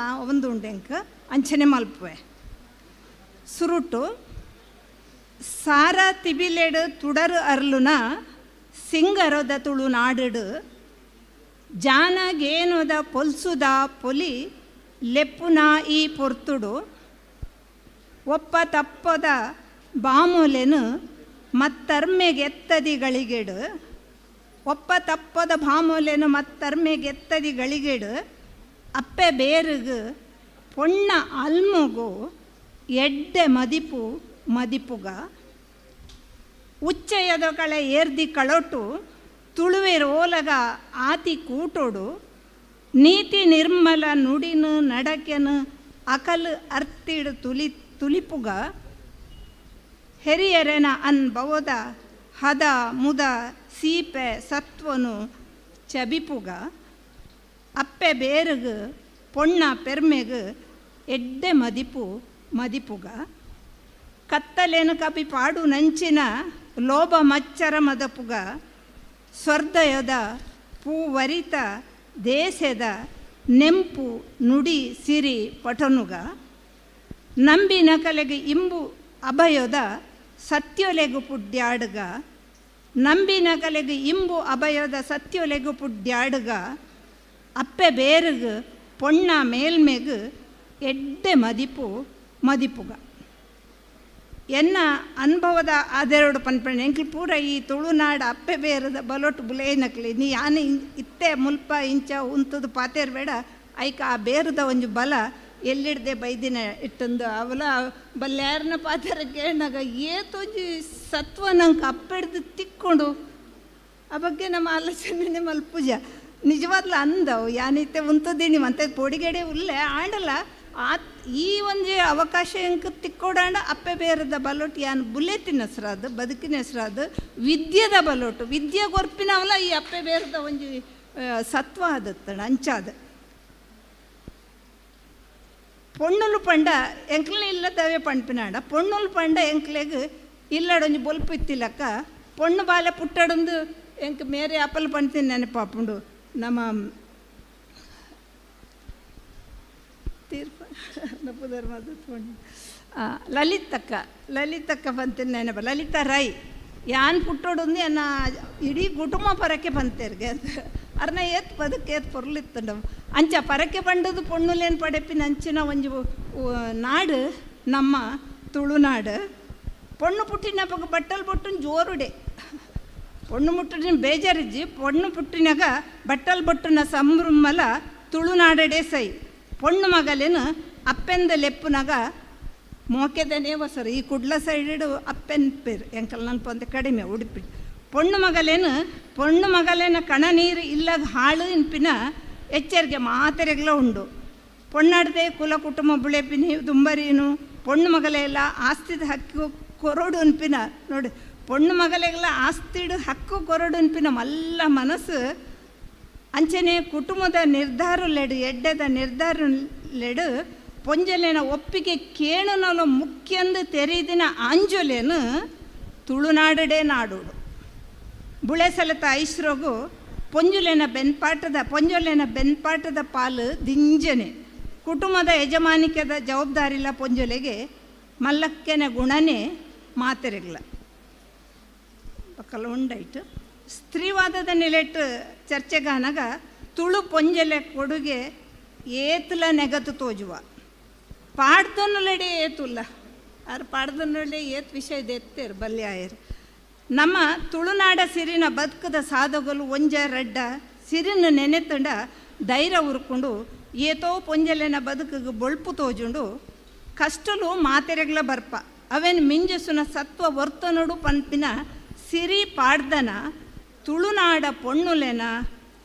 ಒಂದು ಉಂಡೆಂಕ ಅಂಚನೆ ಮಲ್ಪುವೆ ಸುರುಟು ಸಾರ ತಿಬಿಲೆಡು ತುಡರು ಅರ್ಲುನ ಸಿಂಗರದ ತುಳು ನಾಡುಡು ಜಾನಗೇನುದ ಪೊಲ್ಸುದ ಪೊಲಿ ಲೆಪ್ಪುನ ಈ ಪೊರ್ತುಡು ಒಪ್ಪ ತಪ್ಪದ ಬಾಮೂಲೆನು ಮತ್ತರ್ಮೆಗೆತ್ತದಿಗಳಿಗೆಡು ಒಪ್ಪ ತಪ್ಪದ ಬಾಮೂಲೆನು ಮತ್ತರ್ಮೆಗೆತ್ತದಿಗಳಿಗೆಡು ಅಪ್ಪೆ ಬೇರುಗು ಪೊಣ್ಣ ಅಲ್ಮುಗು ಎಡ್ಡೆ ಮದಿಪುಗ ಉಚ್ಚಯದ ಕಳೆ ಏರ್ದಿ ಕಳೊಟು ತುಳುವೆರೋಲಗ ಆತಿ ಕೂಟೋಡು ನೀತಿ ನಿರ್ಮಲ ನುಡಿನು ನಡಕೆನು ಅಕಲು ಅರ್ತಿಡು ತುಲಿಪುಗ ಹೆರಿಯರೆನ ಅನ್ಭವದ ಹದ ಮುದ ಸೀಪೆ ಸತ್ವನು ಚಬಿಪುಗ ಅಪ್ಪೆ ಬೇರುಗು ಪೊಣ್ಣ ಪೆರ್ಮೆಗು ಎಡ್ಡೆ ಮದಿಪುಗ ಕತ್ತಲೆನು ಕಪಿ ಪಾಡು ನಂಚಿನ ಲೋಭ ಮಚ್ಚರ ಮದಪುಗ ಸ್ವರ್ಧಯದ ಪೂವರಿತ ದೇಶದ ನೆಂಪು ನುಡಿ ಸಿರಿ ಪಠನುಗ ನಂಬಿನ ಕಲೆಗೆ ಇಂಬು ಅಭಯದ ಸತ್ಯೊಲೆಗು ಪುಡ್ಯಾಡುಗ ನಂಬಿನ ಕಲೆಗೆ ಇಂಬು ಅಭಯದ ಸತ್ಯೊಲೆಗು ಪುಡ್ಯಾಡುಗ ಅಪ್ಪೆ ಬೇರುಗು ಪೊಣ್ಣ ಮೇಲ್ಮೆಗು ಎಡ್ಡೆ ಮದಿಪುಗ ಎನ್ನ ಅನುಭವದ ಅದೆರಡು ಪನ್ಪಣೆ ಎಂಕ್ಲು ಪೂರ ಈ ತುಳುನಾಡು ಅಪ್ಪೆ ಬೇರದ ಬಲೊಟ್ಟು ಬುಲೇನಕ್ಲಿ ನೀ ಯಾನೆ ಇತ್ತೆ ಮುಲ್ಪ ಇಂಚ ಉಂತದು ಪಾತೇರ್ ಬೇಡ ಐಕ ಆ ಬೇರದ ಒಂಜು ಬಲ ಎಲ್ಲಿಡ್ದೆ ಬೈದಿನ ಇಟ್ಟಂದು ಅವಲ ಬಲ್ಯಾರನ ಪಾತ್ರ ಕೇಳಿನಾಗ ಏತೊಂಜಿ ಸತ್ವ ನಂಗೆ ಅಪ್ಪೆಡ್ದು ತಿಕ್ಕೊಂಡು ಆ ಬಗ್ಗೆ ನಮ್ಮ ಆಲೋಚನೆ ಮಲ್ಪುಜ ನಿಜವಾಗ್ಲೂ ಅಂದವು ಯಾನಿತ್ತೆ ಉಂತದೀನಿ ಮತ್ತೆ ಪೊಡಿಗೆಡೆ ಉಲ್ಲೆ ಆಂಡಲ್ಲ ಈ ಒಂದು ಅವಕಾಶ ಎಂಕ ತಿಕ್ಕೋಡಾಂಡ ಅಪ್ಪೆ ಬೇರದ ಬಲೋಟು ಯಾನ್ ಬುಲೆತಿನ ಹೆಸರಾದು ಬದುಕಿನ ಹೆಸರಾದು ವಿದ್ಯೆದ ಬಲೋಟು ವಿದ್ಯೆ ಗೊರ್ಪಿನವಲ್ಲ ಈ ಅಪ್ಪೆ ಬೇರದ ಒಂಜಿ ಸತ್ವ ಆದತ್ತಣ ಅಂಚಾದ ಪೊಣ್ಣುಲು ಪಂಡ ಎಂಕ್ಲೇ ಇಲ್ಲದವೇ ಪಂಪಿನಾಡ ಪೊಣ್ಣುಲು ಪಂಡ ಎಂಕ್ಲೆಗ್ ಇಲ್ಲಡೊಂಜಿ ಬೊಲ್ಪು ಇತ್ತಿಲಕ್ಕ ಪೊಣ್ಣು ಬಾಲೆ ಪುಟ್ಟಡೊಂದು ಎಂಕ್ ಮೇರೆ ಅಪ್ಪಲ್ ಪಂಡ್ತೀನಿ ನೆನಪಾಪುಂಡು ನಮ್ಮ ತೀರ್ಪ ನಪುಧರ್ಮದ ಲಲಿತಕ್ಕ ಬಂತೀನಿ ನೆನಪ ಲಲಿತಾ ರೈ ಯಾನ್ ಪುಟ್ಟೋಡೊಂದು ಅನ್ನ ಇಡೀ ಕುಟುಂಬ ಪರಕ್ಕೆ ಬಂತೇರ್ಗೆ ಅಂತ ಅರ್ನ ಏತ್ ಬದುಕು ಏತ್ ಪೊರ್ಲಿತ್ತಂಡು ಅಂಚ ಪರಕ್ಕೆ ಬಂಡದು ಪೊಣ್ಣುಲೇನು ಪಡೆಪಿನ ಅಂಚಿನ ಒಂಜು ನಾಡು ನಮ್ಮ ತುಳುನಾಡು ಪೊಣ್ಣು ಪುಟ್ಟಿನ ಪಕ್ಕ ಬಟ್ಟಲು ಬೊಟ್ಟು ಜೋರುಡೆ ಪೊಣ್ಣು ಮುಟ್ಟಿನ ಬೇಜಾರಿಜ್ಜಿ ಪೊಣ್ಣು ಪುಟ್ಟಿನಾಗ ಬಟ್ಟಲು ಬೊಟ್ಟುನ ಸಂಭ್ರಮಲ ತುಳುನಾಡಡೆ ಸೈ ಪೊಣ್ಣು ಮಗಲೇನು ಅಪ್ಪೆಂದ ಲೆಪ್ಪುನಾಗ ಮೋಕೆದನೇ ಹೊಸರು ಈ ಕುಡ್ಲ ಸೈಡು ಅಪ್ಪೆನ್ ಪೇರು ಎಂಕಲ್ ನನ್ಪೊಂದೆ ಕಡಿಮೆ ಉಡುಪಿ ಪೊಣ್ಣು ಮಗಲೇನ ಕಣ ನೀರು ಇಲ್ಲಾಗ ಹಾಳು ಇನ್ಪಿನ ಎಚ್ಚರಿಕೆ ಮಾತೆರೆಗ್ಲ ಉಂಡು ಪೊಣ್ಣಾಡ್ದೆ ಕುಲ ಕುಟುಂಬ ಬುಳೆಪಿನಿ ದುಂಬರೀನು ಪೊಣ್ಣು ಮಗಲೆಲ್ಲ ಆಸ್ತಿದ ಹಕ್ಕು ಕೊರಡು ಅನ್ಪಿನ ನೋಡಿ ಪೊಣ್ಣು ಮಗಲೆಲ್ಲ ಆಸ್ತಿಡು ಹಕ್ಕು ಕೊರಡು ಅನ್ಪಿನ ಮಲ್ಲ ಮನಸ್ಸು ಅಂಚನೆ ಕುಟುಂಬದ ನಿರ್ಧಾರಲೆಡು ಎಡ್ಡೆದ ನಿರ್ಧಾರಲೆಡು ಪೊಂಜಲೇನ ಒಪ್ಪಿಗೆ ಕೇಣನಲು ಮುಖ್ಯಂದು ತೆರೆದಿನ ಆಂಜೊಲೇನು ತುಳುನಾಡಡೆ ನಾಡುಡು ಬುಳೆ ಸಲತ ಐಶ್ರೋಗು ಪೊಂಜೊಲೇನ ಬೆನ್ಪಾಟದ ಪಾಲು ದಿಂಜನೆ ಕುಟುಂಬದ ಯಜಮಾನಿಕೆದ ಜವಾಬ್ದಾರಿಲ್ಲ ಪೊಂಜೊಲೆಗೆ ಮಲ್ಲಕ್ಕೆನ ಗುಣನೇ ಮಾತೆರೆಗ್ಲ ಪಕ್ಕಲ ಉಂಡಾಯ್ತು ಸ್ತ್ರೀವಾದದ ನೆಲೆಟ್ಟು ಚರ್ಚೆಗಾನಾಗ ತುಳು ಪೊಂಜಲೆ ಕೊಡುಗೆ ಏತುಲ ನೆಗತು ತೋಜುವ ಪಾಡ್ದೊನ್ನುಲೆಡೆ ಏತುಲ್ಲ ಆರು ಪಾಡ್ದೊನ್ನುಲೆ ಏತ್ ವಿಷಯದ ಎತ್ತೇರು ಬಲ್ಯಾಯರು ನಮ್ಮ ತುಳುನಾಡ ಸಿರಿನ ಬದುಕದ ಸಾಧಗಳು ಒಂಜ ರಡ್ಡ ಸಿರಿನ ನೆನೆತಂಡ ಧೈರ್ಯ ಉರ್ಕೊಂಡು ಏತೋ ಪೊಂಜಲೆನ ಬದುಕಿಗೆ ಬೊಳ್ಪು ತೋಜುಂಡು ಕಷ್ಟಲು ಮಾತೆರೆಗ್ಲ ಬರ್ಪ ಅವೇನು ಮಿಂಜಸುನ ಸತ್ವ ವರ್ತನಡು ಪನ್ಪಿನ ಸಿರಿ ಪಾಡ್ದನ ತುಳುನಾಡ ಪೊಣ್ಣುಲೆನ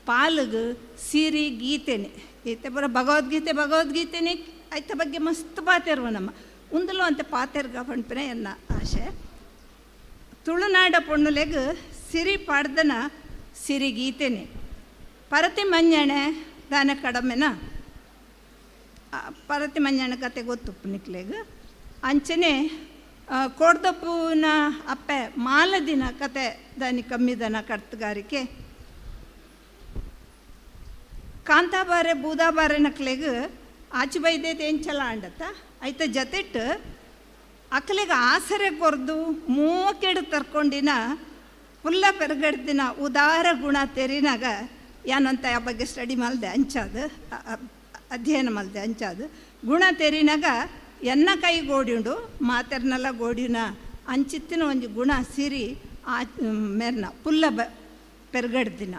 ಪಾಲುಗು ಸಿರಿ ಗೀತೆನೆ ಈತೆ ಬರ ಭಗವದ್ಗೀತೆನೆ ಐತ ಬಗ್ಗೆ ಮಸ್ತ್ ಪಾತೆರ್ವ ನಮ್ಮ ಉಂದಲು ಅಂತ ಪಾತೆರ್ಗ ಪಂಪಿನ ಎನ್ನ ಆಶೆ ತುಳುನಾಡ ಪೊಣ್ಣುಲೆಗ್ ಸಿರಿ ಪಾಡ್ದನ ಸಿರಿ ಗೀತೆನೆ ಪರತಿ ಮಂಜಾಣೆ ದಾನ ಕಡಮೆನ ಪರತಿ ಮಂಜಾಣ ಕತೆ ಗೊತ್ತುಪ್ಪು ನಿಕ್ಲೆಗ್ ಅಂಚನೆ ಕೋಡ್ದಪ್ಪನ ಅಪ್ಪೆ ಮಾಲದಿನ ಕತೆ ದಾನಿ ಕಮ್ಮಿದನ ಕರ್ತಗಾರಿಕೆ ಕಾಂತಾಬಾರೆ ಬೂದಾಬಾರೆ ನಕ್ಲೆಗ್ ಆಚು ಬೈದೈತೆ ಎಂಚಲ ಅಂಡತ್ತ ಐತ ಜತೆಟ್ಟು ಅಕ್ಲೆಗೆ ಆಸರೆ ಕೊರ್ದು ಮೂಕೆಡು ತರ್ಕೊಂಡಿನ ಪುಲ್ಲ ಪೆರಗಡ್ದಿನ ಉದಾರ ಗುಣ ತೆರಿನಾಗ ಯಾನಂತ ಆ ಬಗ್ಗೆ ಸ್ಟಡಿ ಮಲ್ದೆ ಅಂಚಾದು ಅಧ್ಯಯನ ಮಲ್ದೆ ಅಂಚಾದು ಗುಣ ತೆರಿನಾಗ ಎನ್ನ ಕೈ ಗೋಡಿಯುಂಡು ಮಾತೆರ್ನೆಲ್ಲ ಗೋಡಿನ ಅಂಚಿತ್ತಿನ ಒಂದು ಗುಣ ಸಿರಿ ಆ ಮೆರ್ನ ಪುಲ್ಲ ಪೆರಗಡ್ದಿನ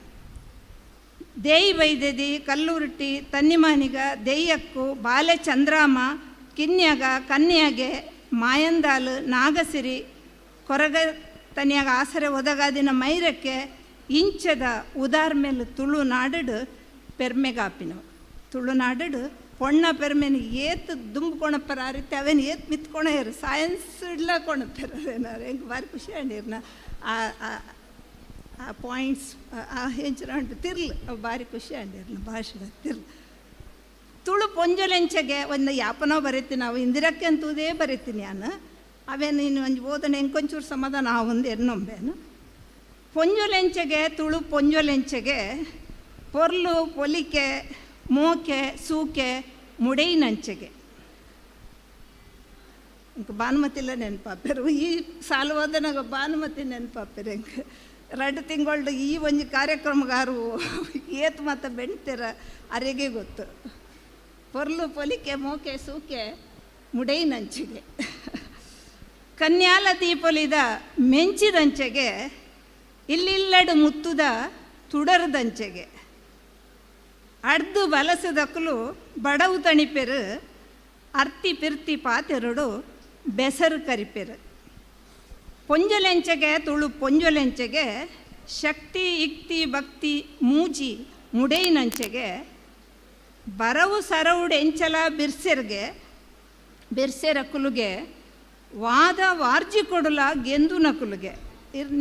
ದೇಯಿ ಬೈದೆದಿ ಕಲ್ಲುರುಟಿ ತನ್ನಿಮಾನಿಗ ದೆಯ್ಯಕ್ಕು ಬಾಲೆ ಚಂದ್ರಾಮ ಕಿನ್ಯಾಗ ಕನ್ಯಾಗೆ ಮಾಯಂದಾಲು ನಾಗಸಿರಿ ಕೊರಗ ತನಿಯಾಗ ಆಸರೆ ಒದಗಾದಿನ ಮೈರಕ್ಕೆ ಇಂಚದ ಉದಾರ್ ಮೇಲೆ ತುಳುನಾಡು ಪೆರ್ಮೆಗಾಪಿನವು ತುಳುನಾಡು ಪೊಣ್ಣ ಪೆರ್ಮೆನ ಏತ್ ದುಂಬ್ಕೊಣಪ್ಪರ ಆ ರೀತಿ ಅವೇನು ಏತ್ ಮಿತ್ಕೊಳೇರು ಸೈನ್ಸ್ ಇಡ್ಲ ಕೊಣಪ್ಪೇನಾರು ಹೆಂಗೆ ಭಾರಿ ಖುಷಿ ಅಂಡಿರ್ನ ಆ ಪಾಯಿಂಟ್ಸ್ ಆ ಹೆಂಚರ ಉಂಟು ತಿರ್ಲು ಅವು ಭಾರಿ ಖುಷಿ ಅಂಡಿರ್ನ ಭಾಷೆದ ತಿರ್ಲು ತುಳು ಪೊಂಜೊಲೆಂಚಗೆ ಒಂದು ಯಾಪನೋ ಬರೀತೀನಿ ನಾವು ಇಂದಿರಕ್ಕೆ ಅಂತೂದೇ ಬರೀತೀನಿ ನಾನು ಅವೇ ನೀನು ಒಂಜಿ ಓದನೆ ಎಂಕೊಂಚೂರು ಸಮಾಧಾನ ಆವೊಂದು ಎನ್ನೊಂಬೇನು ಪೊಂಜೊಲೆಂಚೆಗೆ ತುಳು ಪೊಂಜೊಲೆಂಚೆಗೆ ಪೊರ್ಲು ಪೊಲಿಕೆ ಮೋಕೆ ಸೂಕೆ ಮುಡೈನಂಚೆಗೆ ಇಂಕ ಭಾನುಮತಿಲ್ಲ ನೆನಪಾಪೆರು ಈ ಸಾಲು ಹೋದನಾಗ ಭಾನುಮತಿ ನೆನಪಾಪೆರು ಇಂಕ 2 ತಿಂಗಳು ಈ ಒಂಜಿ ಕಾರ್ಯಕ್ರಮಗಾರು ಏತ್ ಮಾತ ಬೆಣ್ತೀರ ಅರೆಗೆ ಗೊತ್ತು ಪೊರ್ಲು ಪೊಲಿಕೆ ಮೋಕೆ ಸೂಕೆ ಮುಡೈನಂಚೆಗೆ ಕನ್ಯಾಲ ದೀಪೊಲಿದ ಮೆಂಚಿದಂಚೆಗೆ ಇಲ್ಲಿಲ್ಲಡು ಮುತ್ತುದ ತುಡರದಂಚೆಗೆ ಅಡ್ದು ಬಲಸದಕ್ಕಲು ಬಡವು ತಣಿಪೆರು ಅರ್ತಿ ಪಿರ್ತಿ ಪಾತೆರಡು ಬೆಸರು ಕರಿಪೆರು ಪೊಂಜಲೆಂಚೆಗೆ ತುಳು ಪೊಂಜೊಲೆಂಚೆಗೆ ಶಕ್ತಿ ಇಕ್ತಿ ಭಕ್ತಿ ಮೂಜಿ ಮುಡೈನಂಚೆಗೆ ಬರವು ಸರವುಡು ಎಂಚಲ ಬಿರ್ಸೆರಕುಲುಗೆ ವಾದ ವಾರ್ಜಿ ಕೊಡಲ ಗೆಂದು ನಕುಲುಗೆ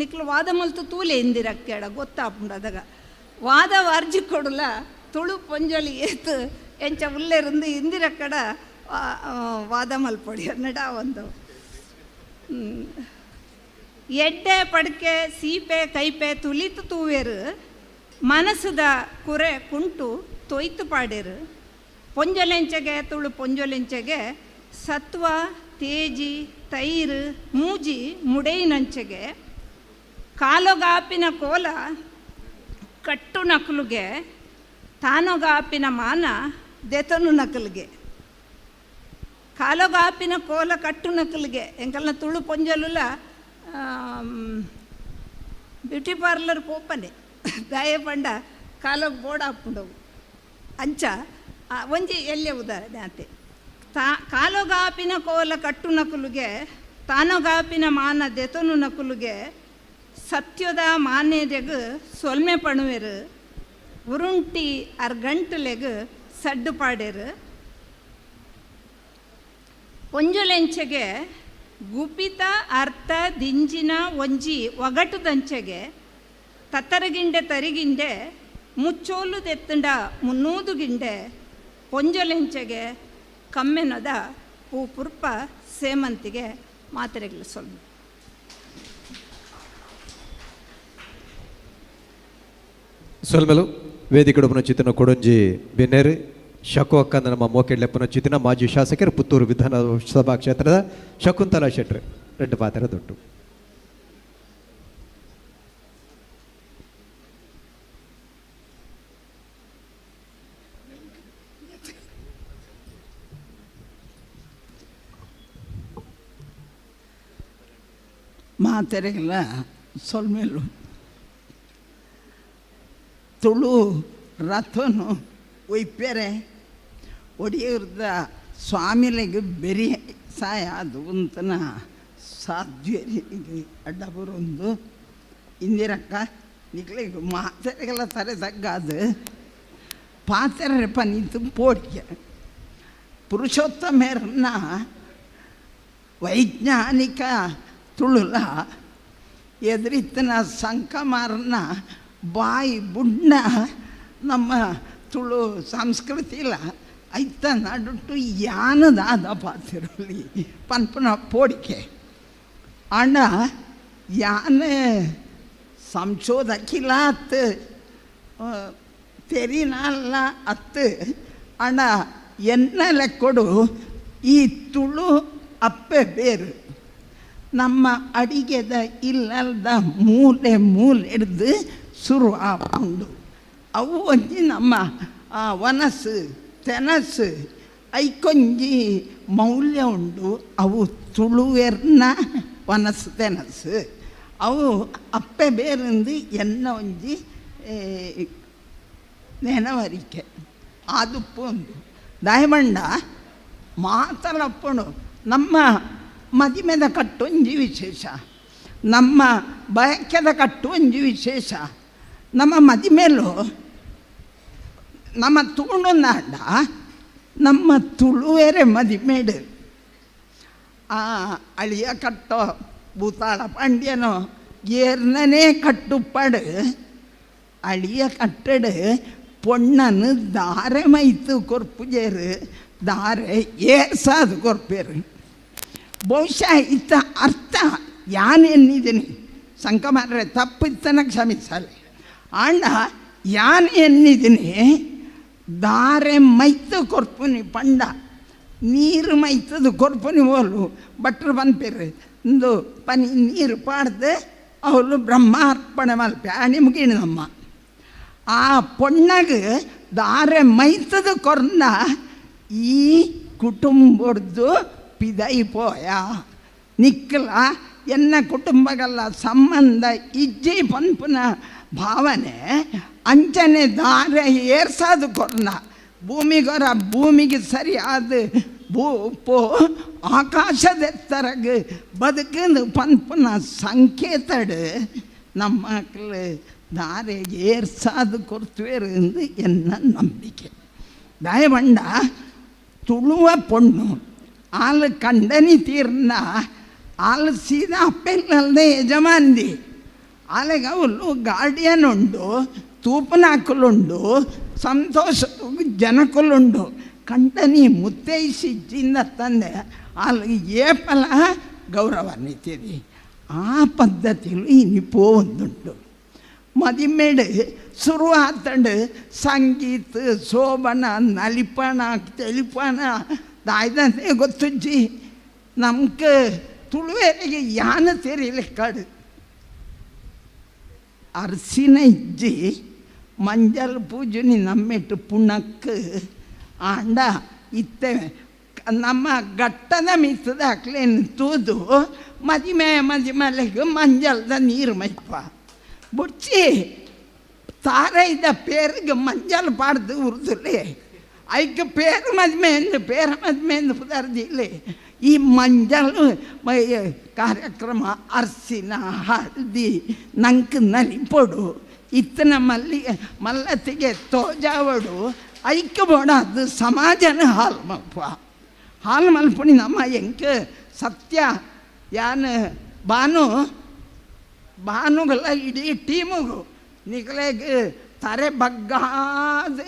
ನಿಕ್ಲು ವಾದ ಮಲ್ತು ತೂಲೆ ಇಂದಿರಕ್ಕೇಳ ಗೊತ್ತಾಪುಂಡದಾಗ ವಾದ ವಾರ್ಜಿ ಕೊಡಲ ತುಳು ಪೊಂಜೊಲಿ ಏತು ಎಂಚ ಉಲ್ಲೆருந்து ಇಂದಿರಕ್ಕಡ ವಾದ ಮಲ್ಪೊಡಿ ಅನ್ನಡ ಒಂದು ಎಡ್ಡೆ ಪಡ್ಕೆ ಸೀಪೆ ಕೈಪೆ ತುಲಿತು ತೂವೇರು ಮನಸ್ಸದ ಕುರೆ ಕುಂಟು ತೊಯ್ತು ಪಾಡೇರು ಪೊಂಜೊಲೆಂಚೆಗೆ ತುಳು ಪೊಂಜೊಲೆಂಚೆಗೆ ಸತ್ವ ತೇಜಿ ತೈರು ಮೂಜಿ ಮುಡೈನಂಚೆಗೆ ಕಾಲೊಗಾಪಿನ ಕೋಲ ಕಟ್ಟು ನಕಲುಗೆ ತಾನೊಗಾಪಿನ ಮಾನ ದೆತನು ನಕಲಿಗೆ ಕಾಲೊಗಾಪಿನ ಕೋಲ ಕಟ್ಟು ನಕಲಿಗೆ ಎಂಕಲ್ನ ತುಳು ಪೊಂಜಲುಲ ಬ್ಯೂಟಿ ಪಾರ್ಲರ್ ಪೋಪನೆ ದಾಯ ಪಂಡ ಕಾಲೋಗ ಬೋರ್ಡ್ ಹಾಕ್ಕೊಂಡವು ಅಂಚ ಒಂಜಿ ಎಲ್ಲೇ ಉದಾಹರಣೆ ಆತೆ ಕಾಲೊಗಾಪಿನ ಕೋಲ ಕಟ್ಟು ನಕಲುಗೆ ತಾನೊಗಾಪಿನ ಮಾನ ದೆತನು ನಕಲುಗೆ ಸತ್ಯದ ಮಾನ್ಯದೆಗ್ ಸೊಲ್ಮೆ ಪಣುವೆರು ಉರುಂಟಿ ಅರ್ಗಂಟುಲೆಗ್ ಸಡ್ಡು ಪಾಡೇರು ಪೊಂಜೊಲೆಂಚೆಗೆ ಗುಪಿತ ಅರ್ಥ ದಿಂಜಿನ ಒಂಜಿ ಒಗಟುದಂಚೆಗೆ ತತ್ತರಗಿಂಡೆ ತರಿಗಿಂಡೆ ಮುಚ್ಚೋಲು ದೆತ್ತಂಡ ಮುನ್ನೂದು ಗಿಂಡೆ ಪೊಂಜೊಲೆಂಚೆಗೆ ಕಮ್ಮೆನೊದ ಪೂ ಪುರ್ಪ ಸೇಮಂತಿಗೆ ಮಾತ್ರೆಗಳು ಸೊಲ್ಲು ಸೊಲ್ಮೆಲು ವೇದಿಕೆ ಪುನಚಿತನ ಕೊಡಂಜಿ ಬೆನ್ನೇರು ಶಕು ಅಕ್ಕಂದ ನಮ್ಮ ಮೋಕೆಡ್ಲೆ ಪುನಚಿತನ ಮಾಜಿ ಶಾಸಕರು ಪುತ್ತೂರು ವಿಧಾನಸಭಾ ಕ್ಷೇತ್ರದ ಶಕುಂತಲಾ ಶೆಟ್ರು 2 ಪಾತ್ರ ದೊಡ್ಡು ಮಾತೆರೆಗಳ ಸೊಲ್ಮೇಲು ತುಳು ರಥನು ಒಯ್ಪೆರೆ ಒಡಿಯರ್ದ ಸ್ವಾಮಿಲೆಗೆ ಬೆರಿ ಸಾಯ ಅದು ಅಂತನ ಸಾಧ್ವರಿಗೆ ಅಡ್ಡ ಬರೋದು ಇಂದಿರಕ್ಕ ನಿಕ್ಲಿಗೆ ಮಾತೆರೆಗಳ ತರೆ ತಗ್ಗಾದು ಪಾತೆರೆ ಪನಿತು ಪೋಡಿಕೆ ಪುರುಷೋತ್ತಮೇರನ್ನ ವೈಜ್ಞಾನಿಕ ತುಳುಲ ಎದುರಿತ್ತನ ಸಂಕಮಾರನ ಬಾಯಿ ಬುಡ್ನ ನಮ್ಮ ತುಳು ಸಂಸ್ಕೃತಿಲ ಐತ ನಡುಟ್ಟು ಯಾನದಾದ ಪಾತಿರಲಿ ಪನ್ಪನ ಪೋಡಿಕೆ ಅಣ್ಣ ಯಾನ ಸಂಶೋಧಕಿಲ ಅತ್ತು ತೆರಿನಲ್ಲ ಅತ್ತು ಅಣ್ಣ ಎನ್ನಲೆ ಕೊಡು ಈ ತುಳು ಅಪ್ಪೆ ಬೇರು ನಮ್ಮ ಅಡಿಗೆದ ಇಲ್ಲದ ಮೂಲೆ ಹಿಡ್ದು ಶುರು ಆಪುಂಡು ಅವು ಒಂಜಿ ನಮ್ಮ ವನಸ್ಸು ತೆನಸು ಐಕೊಂಜಿ ಮೌಲ್ಯ ಉಂಡು ಅವು ತುಳುವೆರ್ನ ವನಸ್ಸು ತೆನಸು ಅವು ಅಪ್ಪೆ ಬೇರಿಂದು ಎನ್ನ ಒಂಜಿ ನೆನವರಿಕೆ ಆದುಪ್ಪು ಉಂಡು ದಯಮಂಡ ಮಾತಲಪ್ಪುಣು ನಮ್ಮ ಮದಿಮೆದ ಕಟ್ಟು ಒಂಜಿ ವಿಶೇಷ ನಮ್ಮ ಬಯಕೆದ ಕಟ್ಟು ಒಂಜಿ ವಿಶೇಷ ನಮ್ಮ ಮದಿಮೇಲು ನಮ್ಮ ತುಳುನಾಡ ನಮ್ಮ ತುಳುವೇರೆ ಮದಿಮೇಡು ಅಳಿಯ ಕಟ್ಟೋ ಭೂತಾಳ ಪಾಂಡ್ಯನೋ ಏರ್ನೇ ಕಟ್ಟುಪಾಡು ಅಳಿಯ ಕಟ್ಟಡು பொண்ணனு தாரை மைத்து கொற்புஜேரு தாரை ஏசாது கொற்பேரு ಬಹುಶಃ ಇತ್ತ ಅರ್ಥ ಯಾನ್ ಎನ್ನಿದ್ದೀನಿ ಸಂಕಮಾರ್ರೆ ತಪ್ಪಿತ್ತನ ಕ್ಷಮಿಸಲಿ. ಆಂಡ ಯಾನ್ ಎನ್ನಿದ್ದೀನಿ ದಾರೆ ಮೈತು ಕೊರ್ಪುನಿ ಪಂಡ ನೀರು ಮೈತದು ಕೊರ್ಪುನಿ ಹೋಲು ಭಟ್ರು ಬಂದ್ಪಿರ್ರಿ ಇಂದು ಪನಿ ನೀರು ಪಾಡ್ದು ಅವಳು ಬ್ರಹ್ಮಾರ್ಪಣೆ ಮಲ್ಪೆ ನಿಮ್ಗಿಣಮ್ಮ ಆ ಪೊಣ್ಣಗೆ ದಾರೆ ಮೈತದು ಕೊರ್ನ ಈ ಕುಟುಂಬದ್ದು ಪಿದೈಪೋಯ ನಿಕ್ಕಲ ಎನ್ನ ಕುಟುಂಬಗಲ್ಲ ಸಂಬಂಧ ಇಜ್ಜಿ ಪನ್ಪುನ ಭಾವನೆ ಅಂಚನೆ ದಾರೆ ಏರ್ಸೋದು ಕೊರ್ನ ಭೂಮಿಗೊರ ಭೂಮಿಗೆ ಸರಿಯಾದ ಪೋ ಆಕಾಶದೆತ್ತರಗೆ ಬದುಕಂದು ಪನ್ಪುನ ಸಂಕೇತಡು ನಮ್ಮ ಮಕ್ಕಳು ದಾರೆ ಏರ್ಸಾದು ಕೊರ್ತುವೇರು ಎಂದು ಎನ್ನ ನಂಬಿಕೆ. ದಯವಂಡ ತುಳುವ ಪೊಣ್ಣು ಆಳು ಕಂಡನಿ ತೀರ್ನ ಆಳು ಸೀದಾ ಅಪ್ಪೆಲ್ಲದೆ ಯಜಮಾನ್ದಿ ಆಲೆಗೆ ಅವಳು ಗಾರ್ಡಿಯನ್ ಉಂಡು ತೂಪನಾಕುಲುಂಡು ಸಂತೋಷ ಜನಕುಲುಂಡು ಕಂಡನಿ ಮುತ್ತೈಸಿಜ್ಜಿಂದ ತಂದೆ ಆಳಿಗೆ ಏಪಲ ಗೌರವ ನಿಂತಿದೆ. ಆ ಪದ್ಧತಿಲು ಇನಿಪೋ ಒಂದುಂಟು ಮದಿಮೇಡು ಶುರು ಆತಂಡು ಸಂಗೀತ ಶೋಭನ ನಲಿಪಣ ತೆಲಿಪಣ ದಾಯ್ದಂತೆ ಗೊತ್ತುಜ್ಜಿ ನಮ್ಗೆ ತುಳುವೇರಿಗೆ ಯಾನ ತೆರೀಲಿಕ್ಕಾಡು ಅರಸಿನ ಇಜ್ಜಿ ಮಂಜಲ್ ಪೂಜನಿ ನಮ್ಮೆಟ್ಟು ಪುಣಕ್ಕೆ ಆಂಡ ಇತ್ತೇವೆ ನಮ್ಮ ಘಟ್ಟದ ಮಿತ್ತದ ಹಾಕ್ಲೇನು ತೂದು ಮದಿಮೆಲೆಗೆ ಮಂಜಲ್ದ ನೀರು ಮೈಪ ಬುಡ್ಚಿ ತಾರೈದ ಪೇರಿಗೆ ಮಂಜಲ್ ಪಾಡ್ದು ಉರ್ದುಲೆ ಐಕೆ ಪೇರು ಮದ್ಮೆಂದು ಪುದರ್ದಿಲ್ಲ ಈ ಮಂಜಲ್ ಕಾರ್ಯಕ್ರಮ ಅರ್ಸಿನ ಹಳದಿ ನಂಗೆ ನಲಿಪೊಡು ಇತ್ತನ ಮಲ್ಲತ್ತಿಗೆ ತೋಜಾವಡು ಐಕ್ಯ ಬೋಡ ಅದು ಸಮಾಜನ ಹಾಲು ಮಲ್ಪ ಹಾಲು ಮಲ್ಪುಣಿ ನಮ್ಮ ಎಂಕ ಸತ್ಯ ಯಾನು ಭಾನುಗಳ ಇಡೀ ಟೀಮುಗು ನಿಗಲೆಗೆ ತರೆ ಬಗ್ಗಾದ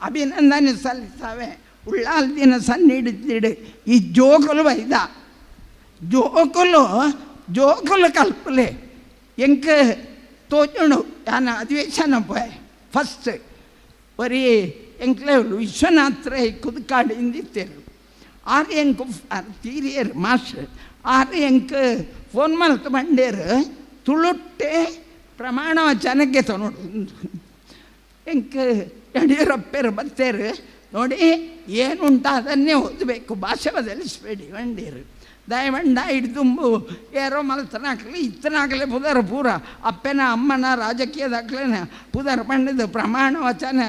ಅಭಿನಂದನೆ ಸಲ್ಲಿಸ್ತವೆ. ಉಳ್ಳಾಲ್ ದಿನ ಸನ್ನಿಡಿದ್ದಿಡು ಈ ಜೋಕುಲು ವೈದ ಜೋಕುಲು ಕಲ್ಪಲೆ ಎಂಕ ತೋಜುಣು ಯಾನ ಅಧಿವೇಶನ ಪೋಯ್ ಫಸ್ಟ್ ಬರೀ ಎಂಕ್ಲೆ ವಿಶ್ವನಾಥ್ರೈ ಕುದುಕಾಡಿಂದಿತ್ತೇರು ಆರು ಎಂಕು ತೀರಿಯರು ಮಾಸ್ಟರ್ ಆರು ಎಂಕ್ ಫೋನ್ ಮಲ್ತು ಬಂಡೇರು ತುಳುಟ್ಟೆ ಪ್ರಮಾಣ ವಚನಕ್ಕೆ ತೊನೋಡು ಎಂಕ್ ಯಡಿಯೂರಪ್ಪರು ಬರ್ತೇರು ನೋಡಿ ಏನುಂಟ ಅದನ್ನೇ ಓದಬೇಕು ಭಾಷೆ ಬದಲಿಸಬೇಡಿ ಬಂಡೇರು ದಯವಂಡ ಹಿಡ್ದುಂಬು ಏರೋ ಮಲ್ತನಾಗಲಿ ಇತ್ತನಾಗಲಿ ಪುದರ ಪೂರ ಅಪ್ಪನ ಅಮ್ಮನ ರಾಜಕೀಯದಾಗ್ಲೇನ ಪುದರ ಪಂಡಿದ ಪ್ರಮಾಣ ವಚನ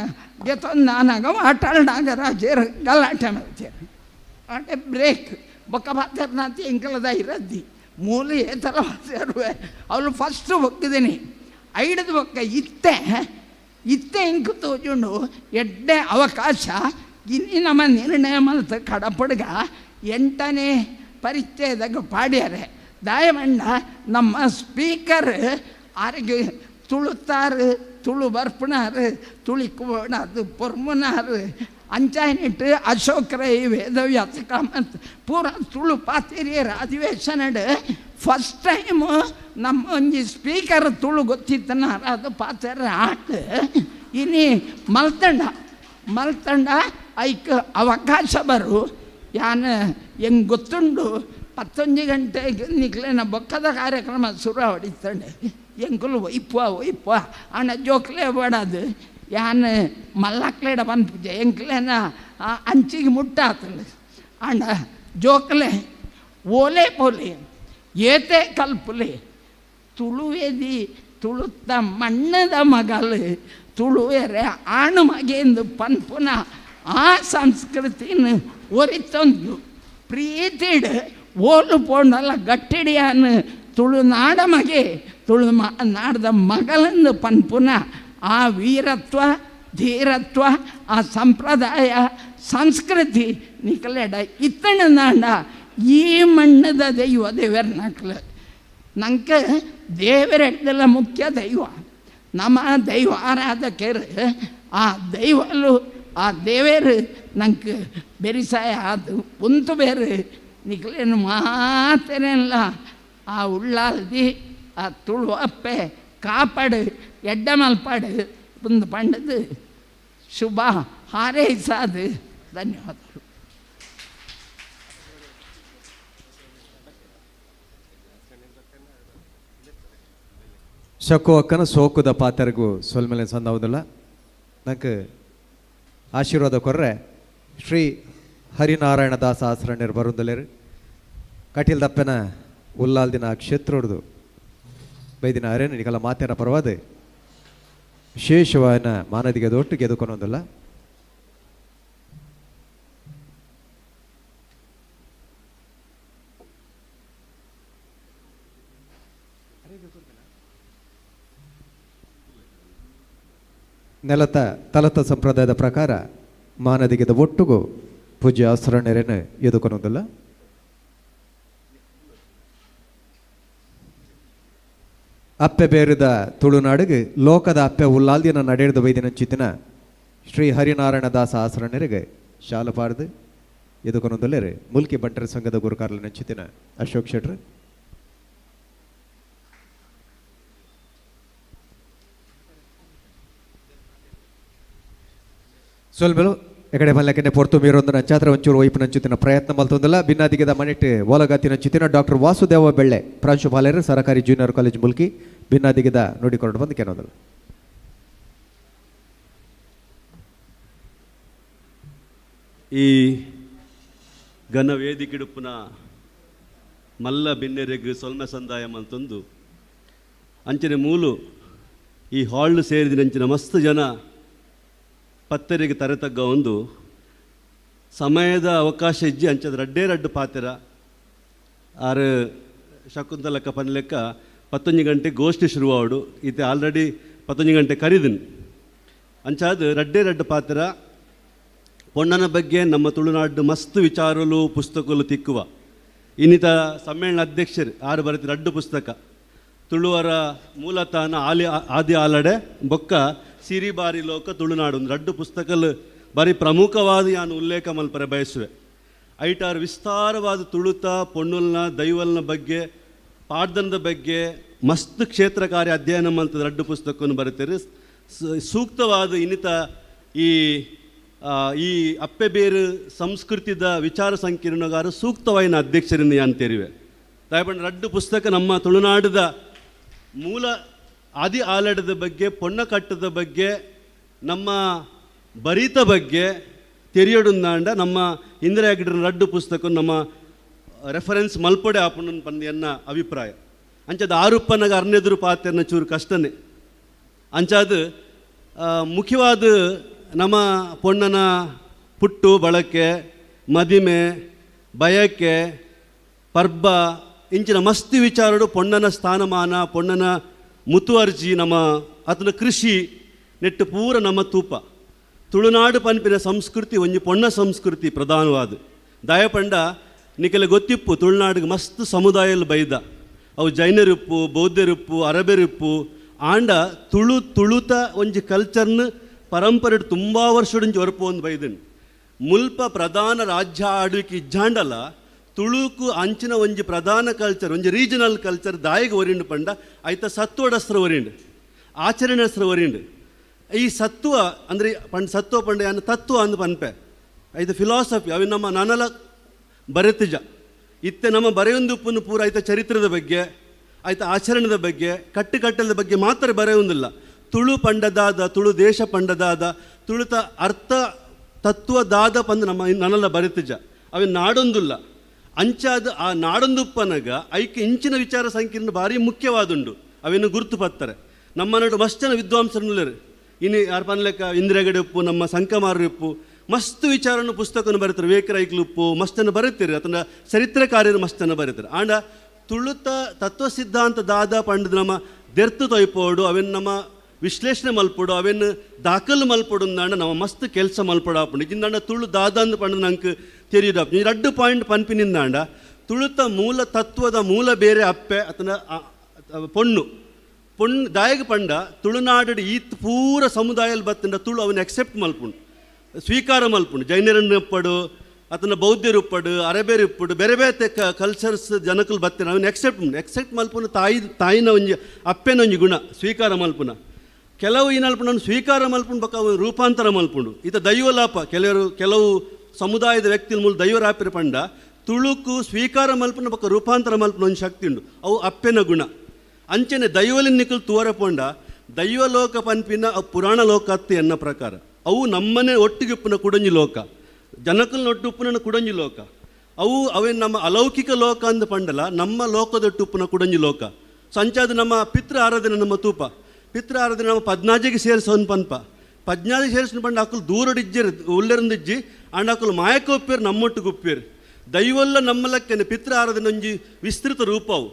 ಗೆತ್ತೊಂದು ನಾನಾಗ ಆಟಾಳ್ನಾಗ ರಾಜರು ಗಲಾಟೆ ಮಾಡ್ತೇನೆ ಆಟೆ ಬ್ರೇಕ್ ಬೊಕ್ಕ ಪಾತ್ರನಾತಿ ಎಂಕಲದ ಇರದ್ದಿ ಮೂಲೆ ಥರ ಸೇರುವೆ ಅವಳು ಫಸ್ಟು ಒಕ್ಕಿದ್ದೀನಿ ಐಡದ ಬೊಕ್ಕ ಇತ್ತೆ ಇಂಕು ತೋಜುಂಡು ಎಡ್ಡೆ ಅವಕಾಶ ಇಲ್ಲಿ ನಮ್ಮ ನಿರ್ಣಯ ಮಲ್ತ ಕಡಪಡ್ಗ 8ನೇ ಪರಿಚಯದಾಗ ಪಾಡ್ಯಾರೆ ದಯಮಂಡ ನಮ್ಮ ಸ್ಪೀಕರ್ ಆರಿಗೆ ತುಳುತ್ತಾರು ತುಳು ಬರ್ಪುಣಾರು ತುಳಿಕೋಣದು ಪೊರ್ಮುನಾರು ಅಂಚಾಯಿನಿಟ್ಟು ಅಶೋಕ್ ರೈ ವೇದವ್ಯಾಸ ಕಾಮತ್ ಪೂರ ತುಳು ಪಾತಿರಿಯರ ಅಧಿವೇಶನಡ್ ಫಸ್ಟ್ ಟೈಮು ನಮ್ಮ ಒಂಜಿ ಸ್ಪೀಕರ್ ತುಳು ಗೊತ್ತಿತ್ತನಾರ ಅದು ಪಾತ್ರ ಆಟ ಇನಿ ಮಲ್ತಂಡ ಐಕ್ ಅವಕಾಶ ಬರು ಯಾನ ಹೆಂಗೆ ಗೊತ್ತುಂಡು 11 ಗಂಟೆಗೆ ನಿಕ್ಲೇನ ಬೊಕ್ಕದ ಕಾರ್ಯಕ್ರಮ ಶುರು ಹೊಡಿತಾನೆ ಎಂಕುಲು ಒಯ್ಪ ಅಣ್ಣ ಜೋಕ್ಲೆ ಬೇಡದು ಯಾನ್ ಮಲ್ಲಕ್ಲೇಡ ಬಂದ್ಪೂಜೆ ಎಂಕ್ಲೇನ ಅಂಚಿಗೆ ಮುಟ್ಟಾತಲ್ಲ ಅಣ್ಣ ಜೋಕ್ಲೆ ಓಲೆ ಪೋಲೆ ಏತೆ ಕಲ್ಪಲೆ ತುಳುವೇದಿ ತುಳುತ್ತ ಮಣ್ಣದ ಮಗಲು ತುಳುವೇರೆ ಆಣು ಮಗೆಂದು ಪನ್ಪುನ ಆ ಸಂಸ್ಕೃತಿನ ಒರಿತೊಂದು ಪ್ರೀತಿಡ್ ಓಲು ಪೋಂಡಲ್ಲ ಗಟ್ಟಿಡಿಯಾನು ತುಳುನಾಡ ಮಗೆ ತುಳುನಾಡದ ಮಗಲಂದು ಪನ್ಪುನ ಆ ವೀರತ್ವ ಧೀರತ್ವ ಆ ಸಂಪ್ರದಾಯ ಸಂಸ್ಕೃತಿ ನಿಕಲೆಡ ಇತ್ತಣದಾಂಡ ಈ ಮಣ್ಣದ ದೈವ ದೇವರ್ನಕ್ಲು ನಂಗೆ ದೇವರೆಡ್ದೆಲ್ಲ ಮುಖ್ಯ ದೈವ ನಮ್ಮ ದೈವ ಆರಾಧಕರು ಆ ದೈವಲು ಆ ದೇವರು ನಂಗೆ ಬೆರಿಸಾಯ ಅದು ಒಂದು ಬೇರೆ ನಿಖಲೇನು ಮಾತೇನೆಲ್ಲ ಆ ಉಳ್ಳಾಲ್ದಿ ಆ ತುಳು ಅಪ್ಪೆ ಕಾಪಾಡು ಎಡ್ಡ ಮಲ್ಪಾಡು ಬಂದು ಪಂಡದು ಶುಭ ಹಾರೈಸಾದು. ಧನ್ಯವಾದಗಳು. ಶಕ್ಕು ಅಕ್ಕನ ಸೋಕುದ ಪಾತ್ರಗೂ ಸೊಲ್ಮೇಲೆ ಸಂದಾವುದಿಲ್ಲ. ನಂಗೆ ಆಶೀರ್ವಾದ ಕೊರ್ರೆ ಶ್ರೀ ಹರಿನಾರಾಯಣ ದಾಸ ಆಸರಣ್ಯರು ಬರುವುದಲ್ಲೇರು ಕಟೀಲ್ ದಪ್ಪನ ಉಲ್ಲಾಲ್ ದಿನ ಕ್ಷೇತ್ರ ಹೊಡೆದು ಬೈದಿನ ಅರೇನು ನಿಗಲ ಮಾತೇನ ಪರವಾದ ವಿಶೇಷವಾದ ಮಾನದಿಗೆ ದೊಟ್ಟು ಗೆದುಕೊನೊಂದಿಲ್ಲ. ನೆಲತ ತಲತ ಸಂಪ್ರದಾಯದ ಪ್ರಕಾರ ಮಾನದಿಗೆದ ಒಟ್ಟುಗೂ ಪೂಜ್ಯ ಆಸರಣ್ಯರೇನು ಎದುಕೊನೊಂದಿಲ್ಲ. ಅಪ್ಪೆ ಬೇರಿದ ತುಳುನಾಡಿಗೆ ಲೋಕದ ಅಪ್ಪೆ ಉಲ್ಲಾಲ್ದಿನ ನಡೆಯದ ವೈದ್ಯನ ಚಿತ್ತಿನ ಶ್ರೀ ಹರಿನಾರಾಯಣ ದಾಸ ಆಸರಣ್ಯರಿಗೆ ಶಾಲಪಾರ್ದು ಎದುಕೊನೊಂದಲ್ಲೇ ಮುಲ್ಕಿ ಬಂಟರ ಸಂಘದ ಗುರುಕಾರ್ಲನ ಚಿತ್ತಿನ ಅಶೋಕ್ ಶೆಟ್ರು. ಸೊಲ್ಮೆಲು ಎಕಡೆ ಮಲ್ಲಕ್ಕೆ ಪೊರ್ತು ಮೀರೊಂದು ನಂಚಾತ್ರ ಒಂಚೂರು ವೈಪು ನಂಚುತ್ತಿನ ಪ್ರಯತ್ನ ಮಲ್ತೊಂದಲ್ಲ. ಭಿನ್ನಾದಿಗೆದ ಮನೆಟ್ಟು ಓಲಗಾತಿನ ಚಿತ್ತಿನ ಡಾಕ್ಟರ್ ವಾಸುದೇವ ಬೆಳ್ಳೆ ಪ್ರಾಂಶುಪಾಲರು ಸರಕಾರಿ ಜೂನಿಯರ್ ಕಾಲೇಜ್ ಮುಲ್ಕಿ ಭಿನ್ನಾದಿಗೆದ ನೋಡಿಕೊಂಡು ಬಂದು ಕೆನೋದಲ್ಲ. ಈ ಘನ ವೇದಿಕಿಡುಪುನ ಮಲ್ಲ ಬಿನ್ನೆರೆಗ್ ಸೊಲ್ಮೆ ಸಂದಾಯ ಅಂತಂದು ಅಂಚನೆ ಮೂಲು ಈ ಹಾಲ್ ಸೇರಿದಿನಂಚಿನ ಮಸ್ತ್ ಜನ ಪತ್ತರಿಗೆ ತರೆತಗ್ಗ ಒಂದು ಸಮಯದ ಅವಕಾಶ ಇಜ್ಜಿ ಅಂಚದ ರಡ್ಡು ಪಾತೆರ ಆರು ಶಕುಂತಲಕ್ಕ ಪನ್ಲೆಕ್ಕ 11 ಗಂಟೆ ಗೋಷ್ಠಿ ಶುರುವಾಡು ಈತೆ ಆಲ್ರೆಡಿ 11 ಗಂಟೆ ಕರೀದಿನ್ ಅಂಚಾದ ರಡ್ಡು ಪಾತೆರ ಪೊಣ್ಣನ ಬಗ್ಗೆ ನಮ್ಮ ತುಳುನಾಡು ಮಸ್ತ್ ವಿಚಾರಲು ಪುಸ್ತಕಗಳು ತಿಕ್ಕುವ ಇನ್ನಿತ ಸಮ್ಮೇಳನ ಅಧ್ಯಕ್ಷರು ಆರು ಬರೆತಿ ರಡ್ಡು ಪುಸ್ತಕ ತುಳುವರ ಮೂಲತನ ಆದಿ ಆಲಡೆ ಬೊಕ್ಕ ಸಿರಿ ಬಾರಿ ಲೋಕ ತುಳುನಾಡು ಒಂದು ರಡ್ಡು ಪುಸ್ತಕಲು ಬಾರಿ ಪ್ರಮುಖವಾದ ನಾನು ಉಲ್ಲೇಖ ಮಲ್ಪರೆ ಬಯಸುವೆ. ಐಟಾರು ವಿಸ್ತಾರವಾದ ತುಳುತ ಪೊಣ್ಣುಲ್ನ ದೈವಲ್ನ ಬಗ್ಗೆ ಪಾಡ್ದನದ ಬಗ್ಗೆ ಮಸ್ತ್ ಕ್ಷೇತ್ರ ಕಾರ್ಯ ಅಧ್ಯಯನ ಮಲ್ತದ ರಡ್ಡು ಪುಸ್ತಕವನ್ನು ಬರೀತಾರೆ. ಸೂಕ್ತವಾದ ಇನ್ನಿತ ಈ ಅಪ್ಪೆ ಬೇರು ಸಂಸ್ಕೃತಿದ ವಿಚಾರ ಸಂಕಿರಣಗಾರ ಸೂಕ್ತವಾಯಿನ ಅಧ್ಯಕ್ಷರಿಂದ ಯಾನ್ ತೆರಿವೆ ದಯಪಂಡ ರಡ್ಡು ಪುಸ್ತಕ ನಮ್ಮ ತುಳುನಾಡದ ಮೂಲ ಆದಿ ಆಲಡದ ಬಗ್ಗೆ ಪೊಣ್ಣಕಟ್ಟದ ಬಗ್ಗೆ ನಮ್ಮ ಬರೀತ ಬಗ್ಗೆ ತೆರೆಯೋಡುಂದಾಂಡ ನಮ್ಮ ಇಂದಿರಾ ಹೆಗ್ಡೆರ ರಡ್ಡು ಪುಸ್ತಕ ನಮ್ಮ ರೆಫರೆನ್ಸ್ ಮಲ್ಪೊಡೆ ಆಪುಂಡು ಪಂದಿಯನ್ನ ಅಭಿಪ್ರಾಯ. ಅಂಚದ ಆರುಪ್ಪನಾಗ ಅರ್ನೆದುರು ಪಾತೆರ್ನ ಚೂರು ಕಷ್ಟನೇ ಅಂಚಾದ ಮುಖ್ಯವಾದ ನಮ್ಮ ಪೊಣ್ಣನ ಪುಟ್ಟು ಬಳಕೆ ಮದಿಮೆ ಬಯಕೆ ಪರ್ಬ ಇಂಚಿನ ಮಸ್ತಿ ವಿಚಾರಡು ಪೊಣ್ಣನ ಸ್ಥಾನಮಾನ ಪೊಣ್ಣನ ಮುತುವರ್ಜಿ ನಮ್ಮ ಅದನ್ನ ಕೃಷಿ ನೆಟ್ಟು ಪೂರ ನಮ್ಮ ತೂಪ ತುಳುನಾಡು ಪನ್ಪಿನ ಸಂಸ್ಕೃತಿ ಒಂಜಿ ಪೊಣ್ಣ ಸಂಸ್ಕೃತಿ ಪ್ರಧಾನವಾದ ದಯಪಂಡ ನಿಕೆಲ್ಲ ಗೊತ್ತಿಪ್ಪು ತುಳುನಾಡಿಗೆ ಮಸ್ತ್ ಸಮುದಾಯಲು ಬೈದ ಅವು ಜೈನರಿಪ್ಪು ಬೌದ್ಧರಿಪ್ಪು ಅರಬರಿಪ್ಪು ಆಂಡ ತುಳುತ ಒಂಜಿ ಕಲ್ಚರ್ನ ಪರಂಪರೆ ತುಂಬ ವರ್ಷಡಂಜಿ ಹೊರಪು ಒಂದು ಬೈದನು ಮುಲ್ಪ ಪ್ರಧಾನ ರಾಜ್ಯ ಆಳ್ವಿಕೆ ಇಜ್ಜಾಂಡಲ್ಲ ತುಳುಕು ಅಂಚಿನ ಒಂಜಿ ಪ್ರಧಾನ ಕಲ್ಚರ್ ಒಂಜಿ ರೀಜನಲ್ ಕಲ್ಚರ್ ದಾಯಿಗೆ ಒರಿಂಡು ಪಂಡ ಐತ ಸತ್ವಡಸ್ರ ಒರಿಂಡು ಆಚರಣೆ ಹೆಸ್ರು ಒರಿಂಡು ಈ ಸತ್ವ ಅಂದರೆ ಪಂಡ ಸತ್ವ ಪಂಡ ಯಾನ ತತ್ವ ಅಂದು ಪನ್ಪೆ ಐತ ಫಿಲಾಸಫಿ ಅವು ನಮ್ಮ ನನಲ ಬರೆತಿಜ ಇತ್ತೆ ನಮ್ಮ ಬರೆಯೊಂದುಪ್ಪನ್ನು ಪೂರ ಐತ ಚರಿತ್ರದ ಬಗ್ಗೆ ಆಯ್ತ ಆಚರಣೆದ ಬಗ್ಗೆ ಕಟ್ಟುಕಟ್ಟಲದ ಬಗ್ಗೆ ಮಾತ್ರ ಬರೆಯೊಂದಿಲ್ಲ ತುಳು ಪಂಡದಾದ ತುಳು ದೇಶ ಪಂಡದಾದ ತುಳುತ ಅರ್ಥ ತತ್ವದಾದ ಪಂದು ನಮ್ಮ ನನಲ ಬರೆತಿಜ ಅವು ನಾಡೊಂದಿಲ್ಲ ಅಂಚಾದ ಆ ನಾಡೊಂದುಪ್ಪನಗ ಐಕೆ ಇಂಚಿನ ವಿಚಾರ ಸಂಕೀರ್ಣ ಭಾರಿ ಮುಖ್ಯವಾದುಂಡು ಅವೇನು ಗುರುತುಪತ್ತಾರೆ ನಮ್ಮ ನಡು ಮಸ್ತ್ ಜನ ವಿದ್ವಾಂಸರನ್ನುಳ್ಳರು ಇನ್ನು ಯಾರು ಪನ್ಲೆಕ್ಕ ಇಂದಿರಾಗಡೆ ಉಪ್ಪು ನಮ್ಮ ಸಂಕಮಾರ ಉಪ್ಪು ಮಸ್ತ್ ವಿಚಾರನ ಪುಸ್ತಕವನ್ನು ಬರೀತಾರೆ ವೇಕರೈಕ್ಲು ಉಪ್ಪು ಮಸ್ತನ್ನು ಬರೀತೀರಿ ಅದನ್ನ ಚರಿತ್ರೆ ಕಾರ್ಯನ ಮಸ್ತನ್ನು ಬರೀತಾರೆ ಆಂಡ ತುಳುತ ತತ್ವ ಸಿದ್ಧಾಂತ ದಾದ ಪಂಡದ ನಮ್ಮ ದೆರ್ತು ತೊಯ್ಪೋಡು ಅವೇನು ನಮ್ಮ ವಿಶ್ಲೇಷಣೆ ಮಲ್ಪಡು ಅವೇನು ದಾಖಲು ಮಲ್ಪಡು ಅಂದಾಂಡ ನಮ್ಮ ಮಸ್ತ್ ಕೆಲಸ ಮಲ್ಪಡಾಪುಂಡು ಇದಿಂದಾಂಡ ತುಳು ದಾದ ಅಂದು ಪಂಡ ನಂಗೆ ತೆರೆಯುದಾಪು ಈ ರಡ್ಡು ಪಾಯಿಂಟ್ ಪನ್ಪಿನಿಂದಾಂಡ ತುಳುತ ಮೂಲ ತತ್ವದ ಮೂಲ ಬೇರೆ ಅಪ್ಪೆ ಅದನ್ನ ಪೊಣ್ಣು ದಾಯಗ ಪಂಡ ತುಳುನಾಡು ಈತ್ ಪೂರ ಸಮುದಾಯಲ್ ಬತ್ತಂಡ ತುಳು ಅವನ್ನ ಎಕ್ಸೆಪ್ಟ್ ಮಲ್ಪುಂಡು ಸ್ವೀಕಾರ ಮಲ್ಪುಂಡು ಜೈನರನ್ನು ಎಪ್ಪಡು ಅದನ್ನು ಬೌದ್ಧರು ಉಪ್ಪಡು ಅರಬೇರು ಉಪ್ಪಡು ಬೇರೆ ಬೇರೆ ಕಲ್ಚರ್ಸ್ ಜನಕ್ಕಲು ಬತ್ತಿನ ಅವನು ಎಕ್ಸೆಪ್ಟ್ ಮಲ್ಪುನ ತಾಯಿನ ಒಂಜಿ ಅಪ್ಪೆನ ಒಂಜಿ ಗುಣ ಸ್ವೀಕಾರ ಮಲ್ಪುನ ಕೆಲವು ಏನಲ್ಪುನ ಸ್ವೀಕಾರ ಮಲ್ಪುನ ಬಕ್ಕ ಅವನು ರೂಪಾಂತರ ಮಲ್ಪುಂಡು ಈತ ದೈವಲಾಪ ಕೆಲವು ಸಮುದಾಯದ ವ್ಯಕ್ತಿల ಮೂಲ ದೈವರಾಪಿರ ಪಂಡ ತುಳುಕು ಸ್ವೀಕಾರ ಮಲ್ಪುನ ಬಕ್ಕ ರೂಪಾಂತರ ಮಲ್ಪುನ ಒಂದು ಶಕ್ತಿ ಉಂಡು ಅವು ಅಪ್ಪೆನ ಗುಣ ಅಂಚನೆ ದೈವಲಿನ ನಿಖಲ್ ತೋರಪೊಂಡ ದೈವಲೋಕ ಪನ್ಪಿನ ಅವು ಪುರಾಣ ಲೋಕ ಅತ್ತೆ ಎನ್ನ ಪ್ರಕಾರ ಅವು ನಮ್ಮನೆ ಒಟ್ಟಿಗಿಪ್ಪುನ ಕುಡಂಜಿ ಲೋಕ ಜನಕಲ್ನ ಒಟ್ಟುಪ್ಪುನ ಕುಡಂಜಿ ಲೋಕ ಅವೇನು ನಮ್ಮ ಅಲೌಕಿಕ ಲೋಕ ಅಂದ ಪಂಡಲ ನಮ್ಮ ಲೋಕದೊಟ್ಟುಪ್ಪುನ ಕುಡಂಜಿ ಲೋಕ ಸಂಚಾದ ನಮ್ಮ ಪಿತೃ ಆರಾಧನೆ ನಮ್ಮ ತೂಪ ಪಿತೃ ಆರಾಧನೆ ನಮ್ಮ ಪದ್ನಾಜಿಗೆ ಸೇರಿಸೋನ್ ಪನ್ಪ ಪದ್ನಾಜಿಗೆ ಸೇರಿಸಿನ ಪಂಡ ಅಕ್ಕಲು ದೂರಡಿಜ್ಜರು ಉಳ್ಳರಂದಿಜ್ಜಿ ಅಂಡ್ ಅಕ್ಕಲು ಮಾಯಕ ಒಪ್ಪೇರು ನಮ್ಮೊಟ್ಟಿಗೆ ಒಪ್ಪೇರು ದೈವಲ್ಲ ನಮ್ಮ ಲೆಕ್ಕನೆ ಪಿತೃ ಆರಾಧನೆ ಒಂಜಿ ವಿಸ್ತೃತ ರೂಪವು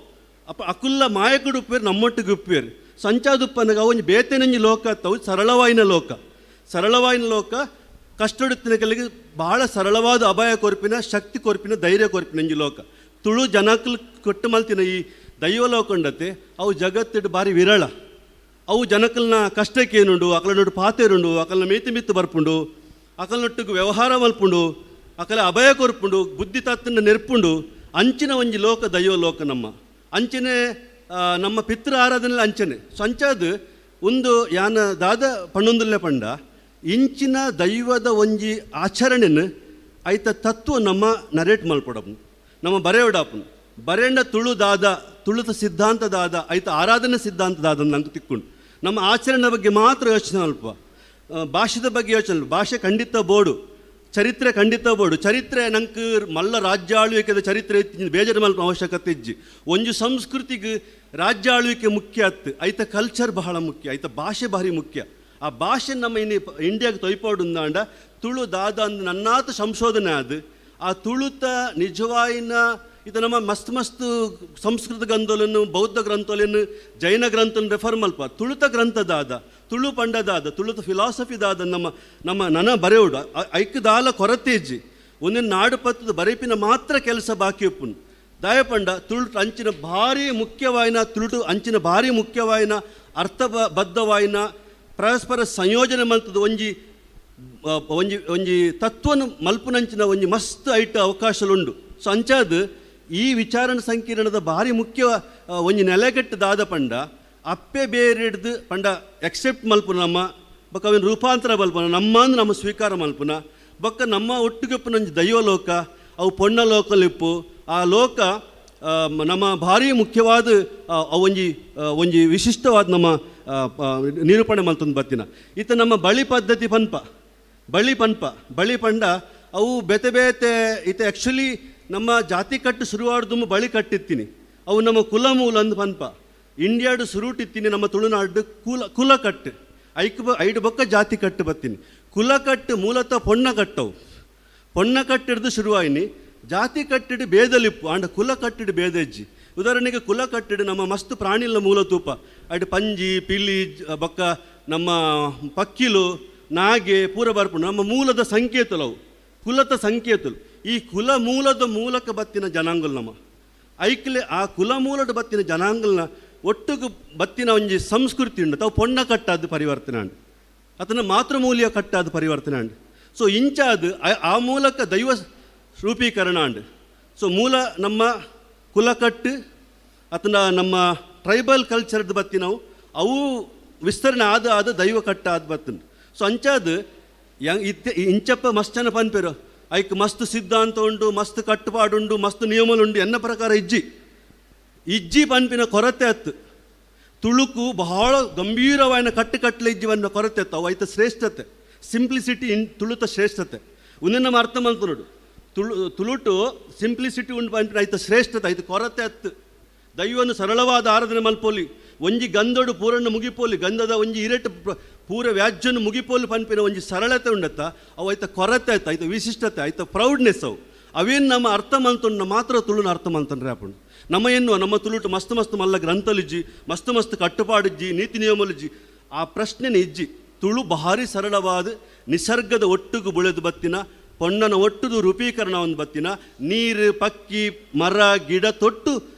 ಅಕುಲ್ಲ ಮಾಯಕಡು ಉಪ್ಪೇರು ನಮ್ಮೊಟ್ಟಿಗೆ ಉಪ್ಪೇರು ಸಂಚಾದುಪ್ಪನಗ ಒಂಜಿ ಬೇತೆನಂಜಿ ಲೋಕ ಅತ್ತವು ಸರಳವಾಯಿನ ಲೋಕ ಕಷ್ಟೊಡುತ್ತಿನ ಕಲಿಗೆ ಬಹಳ ಸರಳವಾದ ಅಭಯ ಕೊರ್ಪಿನ ಶಕ್ತಿ ಕೊರ್ಪಿನ ಧೈರ್ಯ ಕೊರ್ಪಿನ ಒಂಜಿ ಲೋಕ ತುಳು ಜನಕ್ಕಲು ಕೊಟ್ಟು ಮಲ್ತಿನ ಈ ದೈವ ಲೋಕಂಡತೆ ಅವು ಜಗತ್ತಿಡು ಭಾರಿ ವಿರಳ ಅವು ಜನಕಲ್ನ ಕಷ್ಟಕ್ಕೆ ಏನುಂಡು ಅಕಲನೊಟ್ಟು ಪಾತೇರುಂಡು ಅಕಲ್ನ ಮಿತ್ತು ಬರ್ಪುಂಡು ಅಕಲ್ನೊಟ್ಟಿಗೆ ವ್ಯವಹಾರ ಮಲ್ಪುಂಡು ಅಕಲ ಅಭಯ ಕೊರ್ಪುಂಡು ಬುದ್ಧಿ ತತ್ತನ್ನು ನೆರ್ಪುಂಡು ಅಂಚಿನ ಒಂಜಿ ಲೋಕ ದೈವ ಲೋಕ ನಮ್ಮ ಅಂಚನೆ ನಮ್ಮ ಪಿತೃ ಆರಾಧನೆ ಅಂಚನೆ ಸಂಚಾದ ಒಂದು ಯಾನ ದಾದ ಪಣ್ಣೊಂದುಲ್ಲೆ ಪಂಡ ಇಂಚಿನ ದೈವದ ಒಂಜಿ ಆಚರಣೆನ ಐತ ತತ್ವ ನಮ್ಮ ನರೇಟ್ ಮಲ್ಪಡಪ್ಪು ನಮ್ಮ ಬರೆಯೋಡಪ್ಪು ಬರೆಂಡ ತುಳು ದಾದ ತುಳುತ ಸಿದ್ಧಾಂತ ದಾದ ಐತ ಆರಾಧನೆ ಸಿದ್ಧಾಂತ ದಾದ ನಂಗೆ ತಿಕ್ಕೊಂಡು ನಮ್ಮ ಆಚರಣೆ ಬಗ್ಗೆ ಮಾತ್ರ ಯೋಚನೆ ಅಲ್ಪ ಭಾಷೆದ ಬಗ್ಗೆ ಯೋಚನೆ ಭಾಷೆ ಖಂಡಿತ ಬೋಡು ಚರಿತ್ರೆ ಖಂಡಿತ ಬೋಡು ಚರಿತ್ರೆ ನಂಗೆ ಮಲ್ಲ ರಾಜ್ಯ ಆಳ್ವಿಕೆದ ಚರಿತ್ರೆ ಇತ್ತು ಬೇಜಾರು ಮಲ್ಪ ಅವಶ್ಯಕತೆ ಇಜ್ಜಿ ಒಂಜು ಸಂಸ್ಕೃತಿಗೆ ರಾಜ್ಯ ಆಳ್ವಿಕೆ ಮುಖ್ಯ ಅತ್ತು ಐತ ಕಲ್ಚರ್ ಬಹಳ ಮುಖ್ಯ ಐತ ಭಾಷೆ ಭಾರಿ ಮುಖ್ಯ ಆ ಭಾಷೆ ನಮ್ಮ ಇನ್ನು ಇಂಡಿಯಾಗೆ ತೊಯ್ಪಾಡು ಅಂದಾಂಡ ತುಳು ದಾದ ಅಂದು ನನ್ನಾತ ಸಂಶೋಧನೆ ಅದು ಆ ತುಳುತ ನಿಜವಾಯಿನ ಇದು ನಮ್ಮ ಮಸ್ತ್ ಸಂಸ್ಕೃತ ಗ್ರಂಥೋಲನ್ನು ಬೌದ್ಧ ಗ್ರಂಥೋಲನ್ನು ಜೈನ ಗ್ರಂಥನ ರೆಫರ್ ಮಲ್ಪ ತುಳುತ ಗ್ರಂಥದಾದ ತುಳು ಪಂಡದಾದ ತುಳುತ ಫಿಲಾಸಫಿದಾದ ನಮ್ಮ ನನ ಬರೆಯೋಡು ಐಕ್ಯದಾಲ ಕೊರತೆ ಇಜ್ಜಿ ಒಂದೊಂದು ನಾಡು ಪತ್ತದ ಬರೆಪಿನ ಮಾತ್ರ ಕೆಲಸ ಬಾಕಿ ಒಪ್ಪುನು ದಯಪಂಡ ತುಳುಟು ಅಂಚಿನ ಭಾರಿ ಮುಖ್ಯವಾಯಿನ ತುಳುಟು ಅಂಚಿನ ಭಾರಿ ಮುಖ್ಯವಾಯಿನ ಅರ್ಥಬದ್ಧವಾಯಿನ ಪರಸ್ಪರ ಸಂಯೋಜನೆ ಮಲ್ತದ ಒಂಜಿ ತತ್ವನು ಮಲ್ಪುನಂಚಿನ ಒಂಜಿ ಮಸ್ತ್ ಐಟ ಅವಕಾಶಲುಂಡು ಸೊ ಅಂಚಾದ ಈ ವಿಚಾರಣ ಸಂಕಿರಣದ ಭಾರಿ ಮುಖ್ಯ ಒಂಜಿ ನೆಲೆಗಟ್ಟದಾದ ಪಂಡ ಅಪ್ಪೆ ಬೇರೆ ಹಿಡ್ದು ಪಂಡ ಎಕ್ಸೆಪ್ಟ್ ಮಲ್ಪುನ ನಮ್ಮ ಬೊಕ್ಕ ಅವಿನ ರೂಪಾಂತರ ಮಲ್ಪುನ ನಮ್ಮ ಸ್ವೀಕಾರ ಮಲ್ಪುನ ಬೊಕ್ಕ ನಮ್ಮ ಒಟ್ಟಿಗೆಪ್ಪು ನಂಜಿ ದೈವಲೋಕ ಅವು ಪೊಣ್ಣ ಲೋಕಲಿಪ್ಪು ಆ ಲೋಕ ನಮ್ಮ ಭಾರಿ ಮುಖ್ಯವಾದ ಒಂಜಿ ವಿಶಿಷ್ಟವಾದ ನಮ್ಮ ನಿರೂಪಣೆ ಮಲ್ತೊಂದು ಬತ್ತಿನ ಈತ ನಮ್ಮ ಬಳಿ ಪದ್ಧತಿ ಬಳಿ ಪಂಡ ಅವು ಬೇತೆ ಈತ ಆ್ಯಕ್ಚುಲಿ ನಮ್ಮ ಜಾತಿ ಕಟ್ಟು ಶುರುವಾಡ್ದು ಬಳಿ ಕಟ್ಟಿತ್ತೀನಿ ಅವು ನಮ್ಮ ಕುಲ ಮೂಲ ಅಂದು ಪನ್ಪ ಇಂಡಿಯಾಡು ಸುರುಟಿತ್ತೀನಿ ನಮ್ಮ ತುಳುನಾಡು ಕುಲ ಕಟ್ಟು ಐದು ಬೊಕ್ಕ ಜಾತಿ ಕಟ್ಟು ಬತ್ತೀನಿ ಕುಲ ಕಟ್ಟು ಮೂಲತಃ ಪೊಣ್ಣ ಕಟ್ಟಿಡ್ದು ಶುರುವಾಯಿನಿ ಜಾತಿ ಕಟ್ಟಿಡು ಬೇದಲಿಪ್ಪು ಅಂಡ ಕುಲ ಕಟ್ಟಿಡು ಬೇದಜ್ಜಿ ಉದಾಹರಣೆಗೆ ಕುಲ ಕಟ್ಟಿಡು ನಮ್ಮ ಮಸ್ತ್ ಪ್ರಾಣಿಲ ಮೂಲ ತೂಪ ಅಡು ಪಂಜಿ ಪಿಲಿ ಬೊಕ್ಕ ನಮ್ಮ ಪಕ್ಕಿಲು ನಾಗೆ ಪೂರ ಬರ್ಪುಂಡು ನಮ್ಮ ಮೂಲದ ಸಂಕೇತಲು ಅವು ಕುಲದ ಸಂಕೇತಲು ಈ ಕುಲ ಮೂಲದ ಮೂಲಕ ಬತ್ತಿನ ಜನಾಂಗಲ್ ನಮ್ಮ ಐಕ್ಲೆ ಆ ಕುಲ ಮೂಲದ ಬತ್ತಿನ ಜನಾಂಗಲ್ನ ಒಟ್ಟಿಗೆ ಬತ್ತಿನ ಒಂಜಿ ಸಂಸ್ಕೃತಿ ಉಂಡು ತಾವು ಪೊಣ್ಣ ಕಟ್ಟಾದ ಪರಿವರ್ತನೆ ಅಂಡು ಅದನ್ನು ಮಾತೃಮೂಲ್ಯ ಕಟ್ಟಾದ ಪರಿವರ್ತನೆ ಅಂಡು ಸೊ ಇಂಚಾದ ಆ ಮೂಲಕ ದೈವ ರೂಪೀಕರಣ ಅಂಡು ಸೊ ಮೂಲ ನಮ್ಮ ಕುಲಕಟ್ಟು ಅಥವಾ ನಮ್ಮ ಟ್ರೈಬಲ್ ಕಲ್ಚರ್ದು ಬತ್ತಿ ನಾವು ಅವು ವಿಸ್ತರಣೆ ಆದ ದೈವ ಕಟ್ಟ ಆದ ಬತ್ತನು ಸೊ ಅಂಚಾದ ಇಂಚಪ್ಪ ಮಸ್ತ್ ಜನ ಪನ್ಪೇರು ಐಕ್ ಮಸ್ತ್ ಸಿದ್ಧಾಂತ ಉಂಡು ಮಸ್ತ್ ಕಟ್ಟುಪಾಡುಂಡು ಮಸ್ತ್ ನಿಯಮಲುಂಡು ಎನ್ನ ಪ್ರಕಾರ ಇಜ್ಜಿ ಪನ್ಪಿನ ಕೊರತೆ ಅತ್ತು ತುಳುಕು ಬಹಳ ಗಂಭೀರವಾದ ಕಟ್ಟಲೆ ಇಜ್ಜಿವನ್ನ ಕೊರತೆ ಅತ್ತು ಅವು ಐತ ಶ್ರೇಷ್ಠತೆ ಸಿಂಪ್ಲಿಸಿಟಿ ತುಳುತ ಶ್ರೇಷ್ಠತೆ ಒಂದೇ ನಮ್ಮ ಅರ್ಥ ಮಲ್ತು ನೋಡು ತುಳುಟು ಸಿಂಪ್ಲಿಸಿಟಿ ಉಂಡು ಪನ್ಪಿನ ಐತ ಶ್ರೇಷ್ಠತೆ ಐತ ಕೊರತೆ ಅತ್ತು ದೈವನು ಸರಳವಾದ ಆರಾಧನೆ ಮಲ್ಪೋಲಿ ಒಂಜಿ ಗಂಧಡು ಪೂರನ್ನು ಮುಗಿಪೋಲಿ ಗಂಧದ ಒಂಜಿ ಇರೆಟ್ಟು ಪೂರ ವ್ಯಾಜ್ಯನು ಮುಗಿಪೋಲಿ ಪನ್ಪಿನ ಒಂಜಿ ಸರಳತೆ ಉಂಡತ್ತ ಅವು ಐತ ಕೊರತೆ ಆಯ್ತು ಐತ ವಿಶಿಷ್ಟತೆ ಐತ ಪ್ರೌಡ್ನೆಸ್ ಅವೇನು ನಮ್ಮ ಅರ್ಥ ಮಲ್ತೊಂಡು ಮಾತ್ರ ತುಳುನ ಅರ್ಥ ಮಲ್ತಂಡ್ರೆ ಆಪುಂಡು ನಮ್ಮ ತುಳುಟು ಮಸ್ತ್ ಮಲ್ಲ ಗ್ರಂಥಲಿಜ್ಜಿ ಮಸ್ತ್ ಕಟ್ಟುಪಾಡಿಜ್ಜಿ ನೀತಿ ನಿಯಮಲಿಜ್ಜಿ ಆ ಪ್ರಶ್ನೆನ ಇಜ್ಜಿ ತುಳು ಭಾರಿ ಸರಳವಾದ ನಿಸರ್ಗದ ಒಟ್ಟಿಗೆ ಬುಳೆದು ಬತ್ತಿನ ಪೊಣ್ಣನ ಒಟ್ಟುದು ರೂಪೀಕರಣ ಒಂದು ಬತ್ತಿನ ನೀರು ಪಕ್ಕಿ ಮರ ಗಿಡ ತೊಟ್ಟು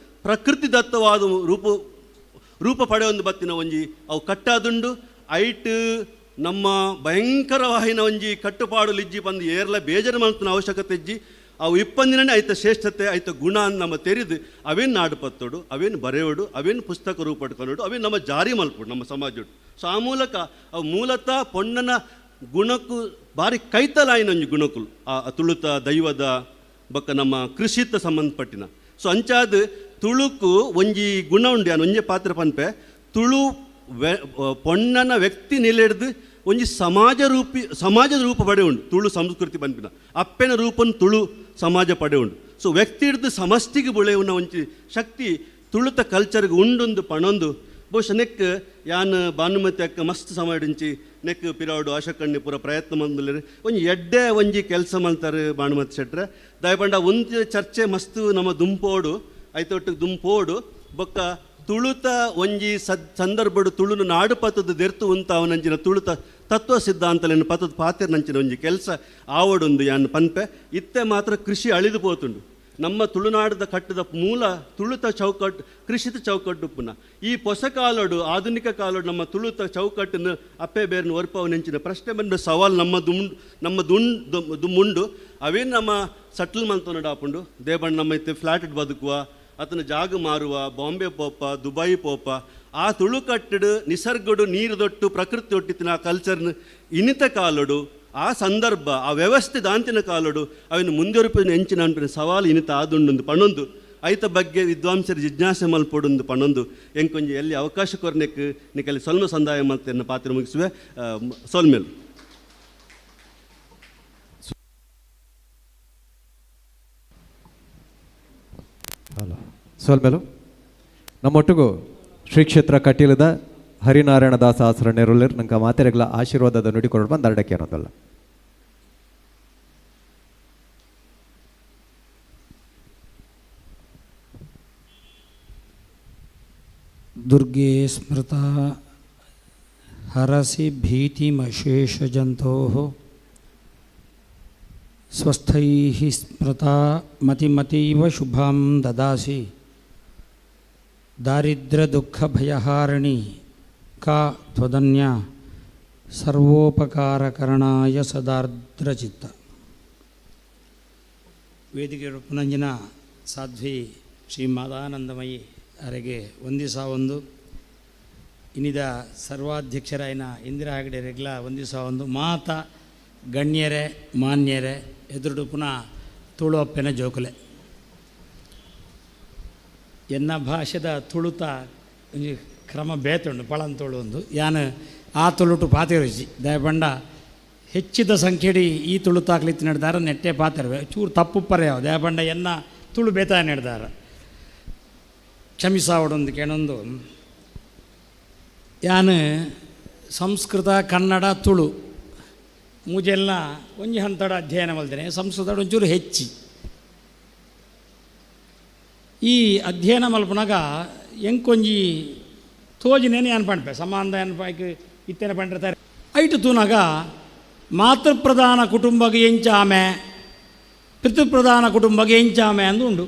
ಪ್ರಕೃತಿ ದತ್ತವಾದ ರೂಪ ಪಡೆಯೊಂದು ಬತ್ತಿನ ಒಂಜಿ ಅವು ಕಟ್ಟಾದುಂಡು ಐಟ್ ನಮ್ಮ ಭಯಂಕರವಾಹಿನ ಒಂಜಿ ಕಟ್ಟುಪಾಡು ಇಜ್ಜಿ ಬಂದು ಏರ್ಲ ಬೇಜಾರು ಮಲ್ತಿನ ಅವಶ್ಯಕತೆ ಇಜ್ಜಿ ಅವು ಇಪ್ಪಂದಿನೇ ಐತ ಶ್ರೇಷ್ಠತೆ ಐತ ಗುಣ ಅಂತ ನಮ್ಮ ತೆರೆದು ಅವೇನು ನಾಡು ಪತ್ತೋಡು ಅವೇನು ಬರೆಯೋಡು ಅವೇನು ಪುಸ್ತಕ ರೂಪ ಪಡ್ಕೊಳ್ಳೋಡು ಅವೇನು ನಮ್ಮ ಜಾರಿ ಮಲ್ಪೋಡು ನಮ್ಮ ಸಮಾಜೋಡು. ಸೊ ಆ ಮೂಲಕ ಅವು ಮೂಲತಃ ಪೊಣ್ಣನ ಗುಣಕ್ಕೂ ಭಾರಿ ಕೈತಲಾಯಿನ ಒಂಜಿ ಗುಣಕ್ಕೂ ಆ ತುಳುತ ದೈವದ ಬೊಕ್ಕ ನಮ್ಮ ಕೃಷಿತ ಸಂಬಂಧಪಟ್ಟಿನ. ಸೊ ಅಂಚಾದ ತುಳುಕು ಒಂಜಿ ಗುಣ ಉಂಡು ಯಾನು ಒಂಜೆ ಪಾತ್ರ ಪನ್ಪೆ ತುಳು ಪೊಣ್ಣನ ವ್ಯಕ್ತಿ ನಿಲೆಡ್ದು ಒಂಜಿ ಸಮಾಜದ ರೂಪ ಪಡೆ ಉಂಡು ತುಳು ಸಂಸ್ಕೃತಿ ಪನ್ಪಿನ ಅಪ್ಪೆನ ರೂಪನ್ ತುಳು ಸಮಾಜ ಪಡೆ ಉಂಡು. ಸೊ ವ್ಯಕ್ತಿ ಹಿಡ್ದು ಸಮಷ್ಟಿಗೆ ಬುಳೆಯುನ ಒಂಜಿ ಶಕ್ತಿ ತುಳುತ ಕಲ್ಚರ್ಗೆ ಉಂಡೊಂದು ಪಣೊಂದು ಬಹುಶಃ ನೆಕ್ ಯಾನ್ ಭಾನುಮತಿ ಅಕ್ಕ ಮಸ್ತ್ ಸಮಯಡಿಂಚಿ ನೆಕ್ ಪಿರಾಡು ಆಶಕಣ್ಣಿ ಪೂರ ಪ್ರಯತ್ನ ಮಂದಿಲ್ಲ ಒಂಜಿ ಎಡ್ಡೆ ಒಂಜಿ ಕೆಲಸ ಮಾಡ್ತಾರೆ ಭಾನುಮತಿ ಶೆಟ್ರೆ ದಯಪಂಡ ಒಂದು ಚರ್ಚೆ ಮಸ್ತ್ ನಮ್ಮ ದುಂಪೋಡು ಐತೊಟ್ಟಿಗೆ ದುಂಪೋಡು ಬೊಕ್ಕ ತುಳುತ ಒಂಜಿ ಸಂದರ್ಭಡು ತುಳುನು ನಾಡು ಪತ್ತದ ದೆರ್ತು ಉಂತ ಅವನಂಚಿನ ತುಳುತ ತತ್ವ ಸಿದ್ಧಾಂತಲೇನು ಪತ್ತದ ಪಾತ್ರ ನಂಚಿನ ಒಂಜಿ ಕೆಲಸ ಆವಡೊಂದು ಯಾನ್ ಪನ್ಪೆ ಇತ್ತೆ ಮಾತ್ರ ಕೃಷಿ ಅಳಿದು ಪೋತುಂಡು. ನಮ್ಮ ತುಳುನಾಡದ ಕಟ್ಟದ ಮೂಲ ತುಳುತ ಚೌಕಟ್ಟು ಕೃಷಿತ ಚೌಕಟ್ಟು ಪುನಃ ಈ ಹೊಸ ಕಾಲೋಡು ಆಧುನಿಕ ಕಾಲೋಡು ನಮ್ಮ ತುಳುತ ಚೌಕಟ್ಟನ್ನು ಅಪ್ಪೆ ಬೇರ್ನ ಒರ್ಪವ ನೆಂಚಿನ ಪ್ರಶ್ನೆ ಬಂದ ಸವಾಲು ನಮ್ಮ ದುಮ್ಮುಂಡು ಅವೇನು ನಮ್ಮ ಸಟ್ಲ್ ಮಂತೋನಡು ಆಪುಂಡು ದೇಬಣ್ಣ ನಮ್ಮ ಇತ್ತೆ ಫ್ಲಾಟ್ ಬದುಕುವ ಆತನ ಜಾಗ ಮಾರುವ ಬಾಂಬೆ ಪೋಪ ದುಬೈ ಪೋಪ ಆ ತುಳು ಕಟ್ಟಡು ನಿಸರ್ಗಡು ನೀರು ದೊಟ್ಟು ಪ್ರಕೃತಿ ಒಟ್ಟಿತ್ತಿನ ಆ ಕಲ್ಚರ್ನ ಇನಿತ ಕಾಲೋಡು ಆ ಸಂದರ್ಭ ಆ ವ್ಯವಸ್ಥೆ ದಾಂತಿನ ಕಾಲೋಡು ಅವನ್ನು ಮುಂದುವರಿಪಿನ ಹೆಂಚಿನ ಅನ್ಪಿನ ಸವಾಲು ಇನಿತ ಆದುಂಡು ಪಣೊಂದು ಐತ ಬಗ್ಗೆ ವಿದ್ವಾಂಸರು ಜಿಜ್ಞಾಸೆ ಮಲ್ಪೊಡೊಂದು ಪಣೊಂದು ಎಂಕೊಂಜಿ ಎಲ್ಲಿ ಅವಕಾಶ ಕೊರ್ನೆಕ್ ನಿಕಲ್ಲಿ ಸೊಲ್ಮ ಸಂದಾಯ ಮಲ್ತೆನ್ನ ಪಾತ್ರ ಮುಗಿಸುವೆ ಸೊಲ್ಮೇಲು ಸೋಲ್ಮೇಲು ನಮ್ಮೊಟ್ಟಿಗೂ ಶ್ರೀ ಕ್ಷೇತ್ರ ಕಟೀಲದ ಹರಿನಾರಾಯಣ ದಾಸ ಆಸರ ನೆರಳರ್ ನಂಗೆ ಮಾತೆರೆಗಳ ಆಶೀರ್ವಾದದ ನುಡಿಕೊಂಡು ಬಂದು ಅರಡಕ್ಕೆ ಅನ್ನೋದಲ್ಲ. ದುರ್ಗೆ ಸ್ಮೃತ ಹರಸಿ ಭೀತಿಮಶೇಷಜಂತೋ ಸ್ವಸ್ಥೈಃ ಸ್ಮೃತಾ ಮತಿಮತೀವ ಶುಭಾಂ ದದಾಸಿ ದಾರಿದ್ರ್ಯದುಃಖಭಯಹಾರಿಣಿ ಕಾ ತ್ವದನ್ಯ ಸರ್ವೋಪಕಾರಕರಣಾಯ ಸದಾರ್ದ್ರಚಿತ್ತ. ವೇದಿಕೆ ಪುನಂಜಿನ ಸಾಧ್ವಿ ಶ್ರೀ ಮಾದಾನಂದಮಯಿ ಅವರಿಗೆ ಒಂದಿಸ ಇನ್ನಿದ ಸರ್ವಾಧ್ಯಕ್ಷರಾಯಿನ ಇಂದಿರಾ ಹೆಗಡೆ ರೆಗ್ಲ ಒಂದಿಸ ಮಾತ ಗಣ್ಯರೇ ಮಾನ್ಯರೇ ಎದುರುಡು ಪುನಃ ತುಳುವಪ್ಪೆನ ಜೋಕುಲೆ ಎನ್ನ ಭಾಷೆದ ತುಳುತ ಕ್ರಮ ಬೇತುಂಡು ಪಳನ್ ತುಳು ಒಂದು ಯಾನು ಆ ತುಳುಟು ಪಾತಿರುಚಿ ದಯಪಂಡ ಹೆಚ್ಚಿದ ಸಂಖ್ಯೆಡಿ ಈ ತುಳುತಾಕ್ಲಿತ್ತು ನಡೆದಾರ ನೆಟ್ಟೆ ಪಾತಿರುವೆ ಚೂರು ತಪ್ಪು ಪರ್ಯಾವ ದಯಪಂಡ ಎನ್ನ ತುಳು ಬೇತ ನಡೆದಾರ ಕ್ಷಮಿಸಾವಡೊಂದು ಕೇಳೊಂದು ಯಾನು ಸಂಸ್ಕೃತ ಕನ್ನಡ ತುಳು ಮೂಜೆಲ್ಲ ಒಂಜಿ ಹಂತಡ ಅಧ್ಯಯನ ಮಲ್ತೇನೆ ಸಂಸ್ಕೃತ ಒಂಚೂರು ಹೆಚ್ಚಿ ಈ ಅಧ್ಯಯನ ಮಲ್ಪನಾಗ ಎಂಕೊಂಜಿ ತೋಜಿನೇನೆ ಅನ್ಪಣ್ಪೆ ಸಂಬಂಧ ಅನ್ಪಾಯ್ಕೆ ಇತ್ತೇನೆ ಪಂಡಿರ್ತಾರೆ ಐಟು ತೂನಾಗ ಮಾತೃಪ್ರಧಾನ ಕುಟುಂಬಗೆ ಎಂಚಾಮೆ ಪಿತೃಪ್ರಧಾನ ಕುಟುಂಬಗೆ ಎಂಚಾಮೆ ಅಂದು ಉಂಡು.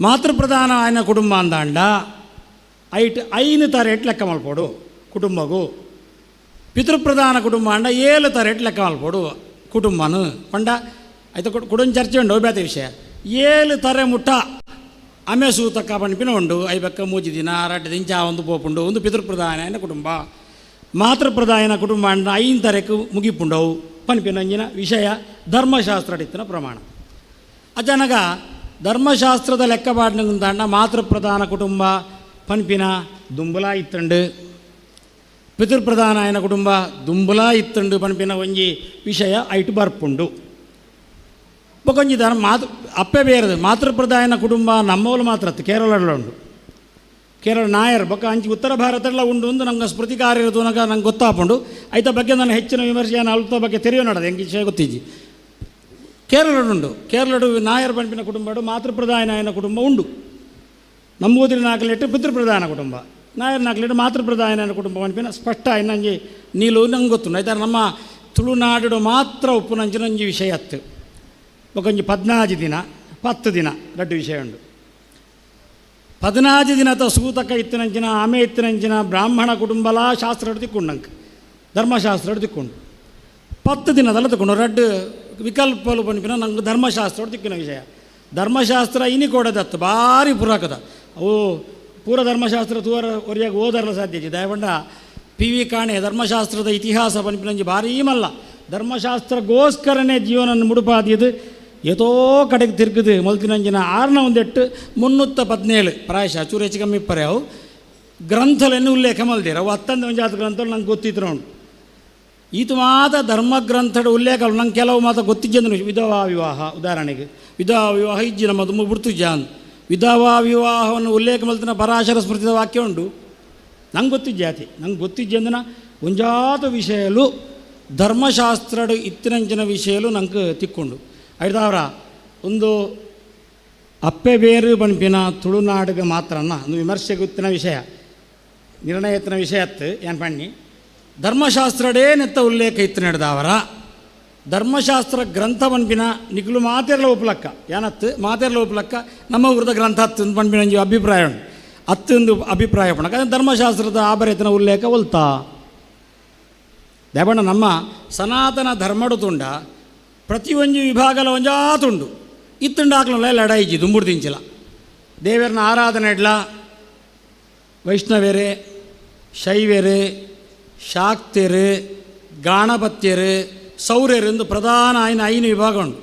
ಮಾತೃಪ್ರಧಾನ ಆಯ್ನ ಕುಟುಂಬ ಅಂದಾಂಡ ಐಟ್ ಐನು ತರೇಟ್ ಲೆಕ್ಕ ಮಲ್ಪೋಡು ಕುಟುಂಬಗೂ, ಪಿತೃಪ್ರಧಾನ ಕುಟುಂಬ ಅಂಡ 7 ತರೇಟ್ ಲೆಕ್ಕ ಮಲ್ಪೋಡು ಕುಟುಂಬನು ಪಂಡ ಐತ ಕುಡೊಂದು ಚರ್ಚೆ ಉಂಡು ಬೇತೆ ವಿಷಯ 7 ತರೆ ಮುಟ್ಟ ಅಮೆ ಸೂತಕ್ಕ ಪಣಿಪಿನ ಉಂಡು ಐಬಕ್ಕ 3 ದಿನ 2 ದಿನ ಚಾ ಒಂದು ಪೋಪುಂಡು ಒಂದು ಪಿತೃಪ್ರಧಾನ ಕುಟುಂಬ. ಮಾತೃಪ್ರಧಾನ ಕುಟುಂಬ ಅಂಡ 5 ತರೆಕು ಮುಗಿಪುಂಡವು ಪಣಿಪಿನಂಜಿನ ವಿಷಯ ಧರ್ಮಶಾಸ್ತ್ರ ಇತ್ತಿನ ಪ್ರಮಾಣ. ಅಚಾನಗ ಧರ್ಮಶಾಸ್ತ್ರದ ಲೆಕ್ಕಪಾಡಿನಂತಾಂಡ ಮಾತೃಪ್ರಧಾನ ಕುಟುಂಬ ಪನ್ಪಿನ ದುಂಬುಲ ಇತ್ತಂಡು, ಪಿತೃಪ್ರಧಾನ ಆಯನ ಕುಟುಂಬ ದುಂಬುಲ ಇತ್ತಂಡು ಪನ್ಪಿನ ಒಂಜಿ ವಿಷಯ ಐಟು ಬರ್ಪುಂಡು. ಬೊಕೊಂಜಿ ಅಪ್ಪೆ ಬೇರೆದು ಮಾತೃಪ್ರಧಾನ ಕುಟುಂಬ ನಮ್ಮವಳು ಮಾತ್ರ ಕೇರಳಲ್ಲ ಉಂಡು, ಕೇರಳ ನಾಯರ್ ಬೊಕ್ಕ ಅಂಚಿ ಉತ್ತರ ಭಾರತಲ್ಲ ಉಂಡು ಒಂದು ನಂಗೆ ಸ್ಮೃತಿ ಕಾರ್ಯ ಇರೋದು ನಂಗೆ ಗೊತ್ತಾಪುಂಡು. ಐತ ಬಗ್ಗೆ ನಾನು ಹೆಚ್ಚಿನ ವಿಮರ್ಶೆಯನ್ನು ಅಲ್ತ ಬಗ್ಗೆ ತೆರೆಯೋ ನೋಡೋದು ಹೆಂಗೆ ವಿಷಯ ಗೊತ್ತಿಜ್ಜಿ. ಕೇರಳಡುಂಡು, ಕೇರಳಡು ನಾಯರ್ ಪಂಪಿನ ಕುಟುಂಬ ಮಾತೃಪ್ರಧಾನ ಆಯನ ಕುಟುಂಬ ಉಂಡು. ನಮ್ಮ ಊದಿನ 4 ಲೆಟ್ಟು ಪಿತೃಪ್ರಧಾನ ಕುಟುಂಬ, ನಾಯರ್ 4 ಲೆಟ್ಟು ಮಾತೃಪ್ರಧಾನ ಕುಟುಂಬ ಪಂಪಿನ ಸ್ಪಷ್ಟ ಇನ್ನಂಜಿ ನೀಲು ನಂಗೆ ಗೊತ್ತುಂಡು. ಆಯ್ತಾರೆ ನಮ್ಮ ತುಳುನಾಡು ಮಾತ್ರ ಉಪ್ಪು ನಂಚಿನಂಜಿ ವಿಷಯ ಹತ್ತು ಒಂಜಿ 14 ದಿನ 10 ದಿನ ದೊಡ್ಡ ವಿಷಯ ಉಂಡು. 14 ದಿನದ ಸೂತಕ ಇತ್ತಿನಂಚಿನ ಆಮೆ ಇತ್ತಿನಂಚಿನ ಬ್ರಾಹ್ಮಣ ಕುಟುಂಬಲ ಶಾಸ್ತ್ರ ಹಿಡ್ದುಕೊಂಡಂಗೆ ಧರ್ಮಶಾಸ್ತ್ರ ಹಿಡ್ದುಕೊಂಡು 10 ದಿನದಲ್ಲ ತಗೊಂಡು ರಡ್ಡು ವಿಕಲ್ಪಲು ಪನ್ಪಿನ ನಂಗೆ ಧರ್ಮಶಾಸ್ತ್ರ ತಿಕ್ಕಿನ ವಿಷಯ ಧರ್ಮಶಾಸ್ತ್ರ ಇನಿ ಕೊಡದತ್ತು ಭಾರಿ ಪುರಾಕದ ಅವು ಪೂರ ಧರ್ಮಶಾಸ್ತ್ರ ತೂರ ಒರಿಯಾಗಿ ಓದರಲ ಸಾಧ್ಯ ದಯಪಂಡ ಪಿ ವಿ ಕಾಣೆ ಧರ್ಮಶಾಸ್ತ್ರದ ಇತಿಹಾಸ ಪನ್ಪಿನಂಜಿ ಭಾರೀ ಮಲ್ಲ ಧರ್ಮಶಾಸ್ತ್ರಗೋಸ್ಕರನೇ ಜೀವನ ಮುಡುಪಾದಿಯದು ಎತೋ ಕಡೆಗೆ ತಿರುಗುದು ಮಲ್ತಿನಂಜಿನ 6ನ 317 ಪ್ರಾಯಶಃ ಚೂರು ಹೆಚ್ಚು ಕಮ್ಮಿ ಇಪ್ಪರೆ ಅವು ಗ್ರಂಥಲೆನ್ನು ಉಲ್ಲೇಖ ಮಲ್ದಿರ ಅವು 10 ಒಂಜಾತ ಗ್ರಂಥಗಳು ನಂಗೆ ಗೊತ್ತಿದ್ರು ಉಂಟು ಈತು ಮಾತ ಧರ್ಮಗ್ರಂಥದ ಉಲ್ಲೇಖಗಳು ನಂಗೆ ಕೆಲವು ಮಾತ ಗೊತ್ತಿದ್ದಂದ್ರೆ ವಿಧವಾ ವಿವಾಹ ಉದಾಹರಣೆಗೆ ವಿಧವಾ ವಿವಾಹ ಇಜ್ಜಿ ನಮ್ಮ ತುಂಬ ಬಿಡ್ತು ಜಾನ್ ವಿಧವಾ ವಿವಾಹವನ್ನು ಉಲ್ಲೇಖ ಮಲ್ತಿನ ಪರಾಶರ ಸ್ಮೃತಿದ ವಾಕ್ಯ ಉಂಟು ನಂಗೆ ಗೊತ್ತಿಜ್ಜಾತಿ ನಂಗೆ ಗೊತ್ತಿಜ್ಜಂದನ ಒಂಜಾತ ವಿಷಯಲು ಧರ್ಮಶಾಸ್ತ್ರ ಇತ್ತಿನಂಚಿನ ವಿಷಯಲು ನಂಗೆ ತಿಕ್ಕೊಂಡು ಐದವರ ಒಂದು ಅಪ್ಪೆ ಬೇರು ಪನ್ಪಿನ ತುಳುನಾಡಿಗೆ ಮಾತ್ರನ ಒಂದು ವಿಮರ್ಶೆ ಗೊತ್ತಿನ ವಿಷಯ ನಿರ್ಣಯತ್ತಿನ ವಿಷಯತ್ತು ಏನು ಪಣ್ಣಿ ಧರ್ಮಶಾಸ್ತ್ರಡೇ ನೆತ್ತ ಉಲ್ಲೇಖ ಇತ್ತು ನಡೆದವರ ಧರ್ಮಶಾಸ್ತ್ರ ಗ್ರಂಥ ಪನ್ಪಿನ ನಿಗ್ಲು ಮಾತೆರ್ಲ ಒಪ್ಪಲಕ್ಕ ಏನತ್ತು ಮಾತೆರ್ಲ ಒಪ್ಪಲಕ್ಕ ನಮ್ಮ ಊರದ ಗ್ರಂಥ ಹತ್ತು ಪನ್ಪಿನ ಅಭಿಪ್ರಾಯ ಉಂಟು ಹತ್ತೊಂದು ಅಭಿಪ್ರಾಯ ಪಣಕ ಧರ್ಮಶಾಸ್ತ್ರದ ಆಭರೇತನ ಉಲ್ಲೇಖ ಒಲ್ತಾ ದೇವಣ್ಣ ನಮ್ಮ ಸನಾತನ ಧರ್ಮಡು ತುಂಡ ಪ್ರತಿಯೊಂದು ವಿಭಾಗಲ ಒಂಜಾತುಂಡು ಇತ್ತುಂಡು ಹಾಕ್ಲಲ್ಲ ಲಡಾಯಿಜಿ ದುಂಬುಡು ತಿಂಚಿಲ್ಲ ದೇವರನ್ನ ಆರಾಧನೆ ಇಡ್ಲ ವೈಷ್ಣವೇರೆ ಶೈವೇರೆ ಶಾಕ್ತೇರು ಗಾಣಪತ್ಯರು ಸೌರ್ಯರು ಎಂದು ಪ್ರಧಾನ ಐನು ವಿಭಾಗ ಉಂಟು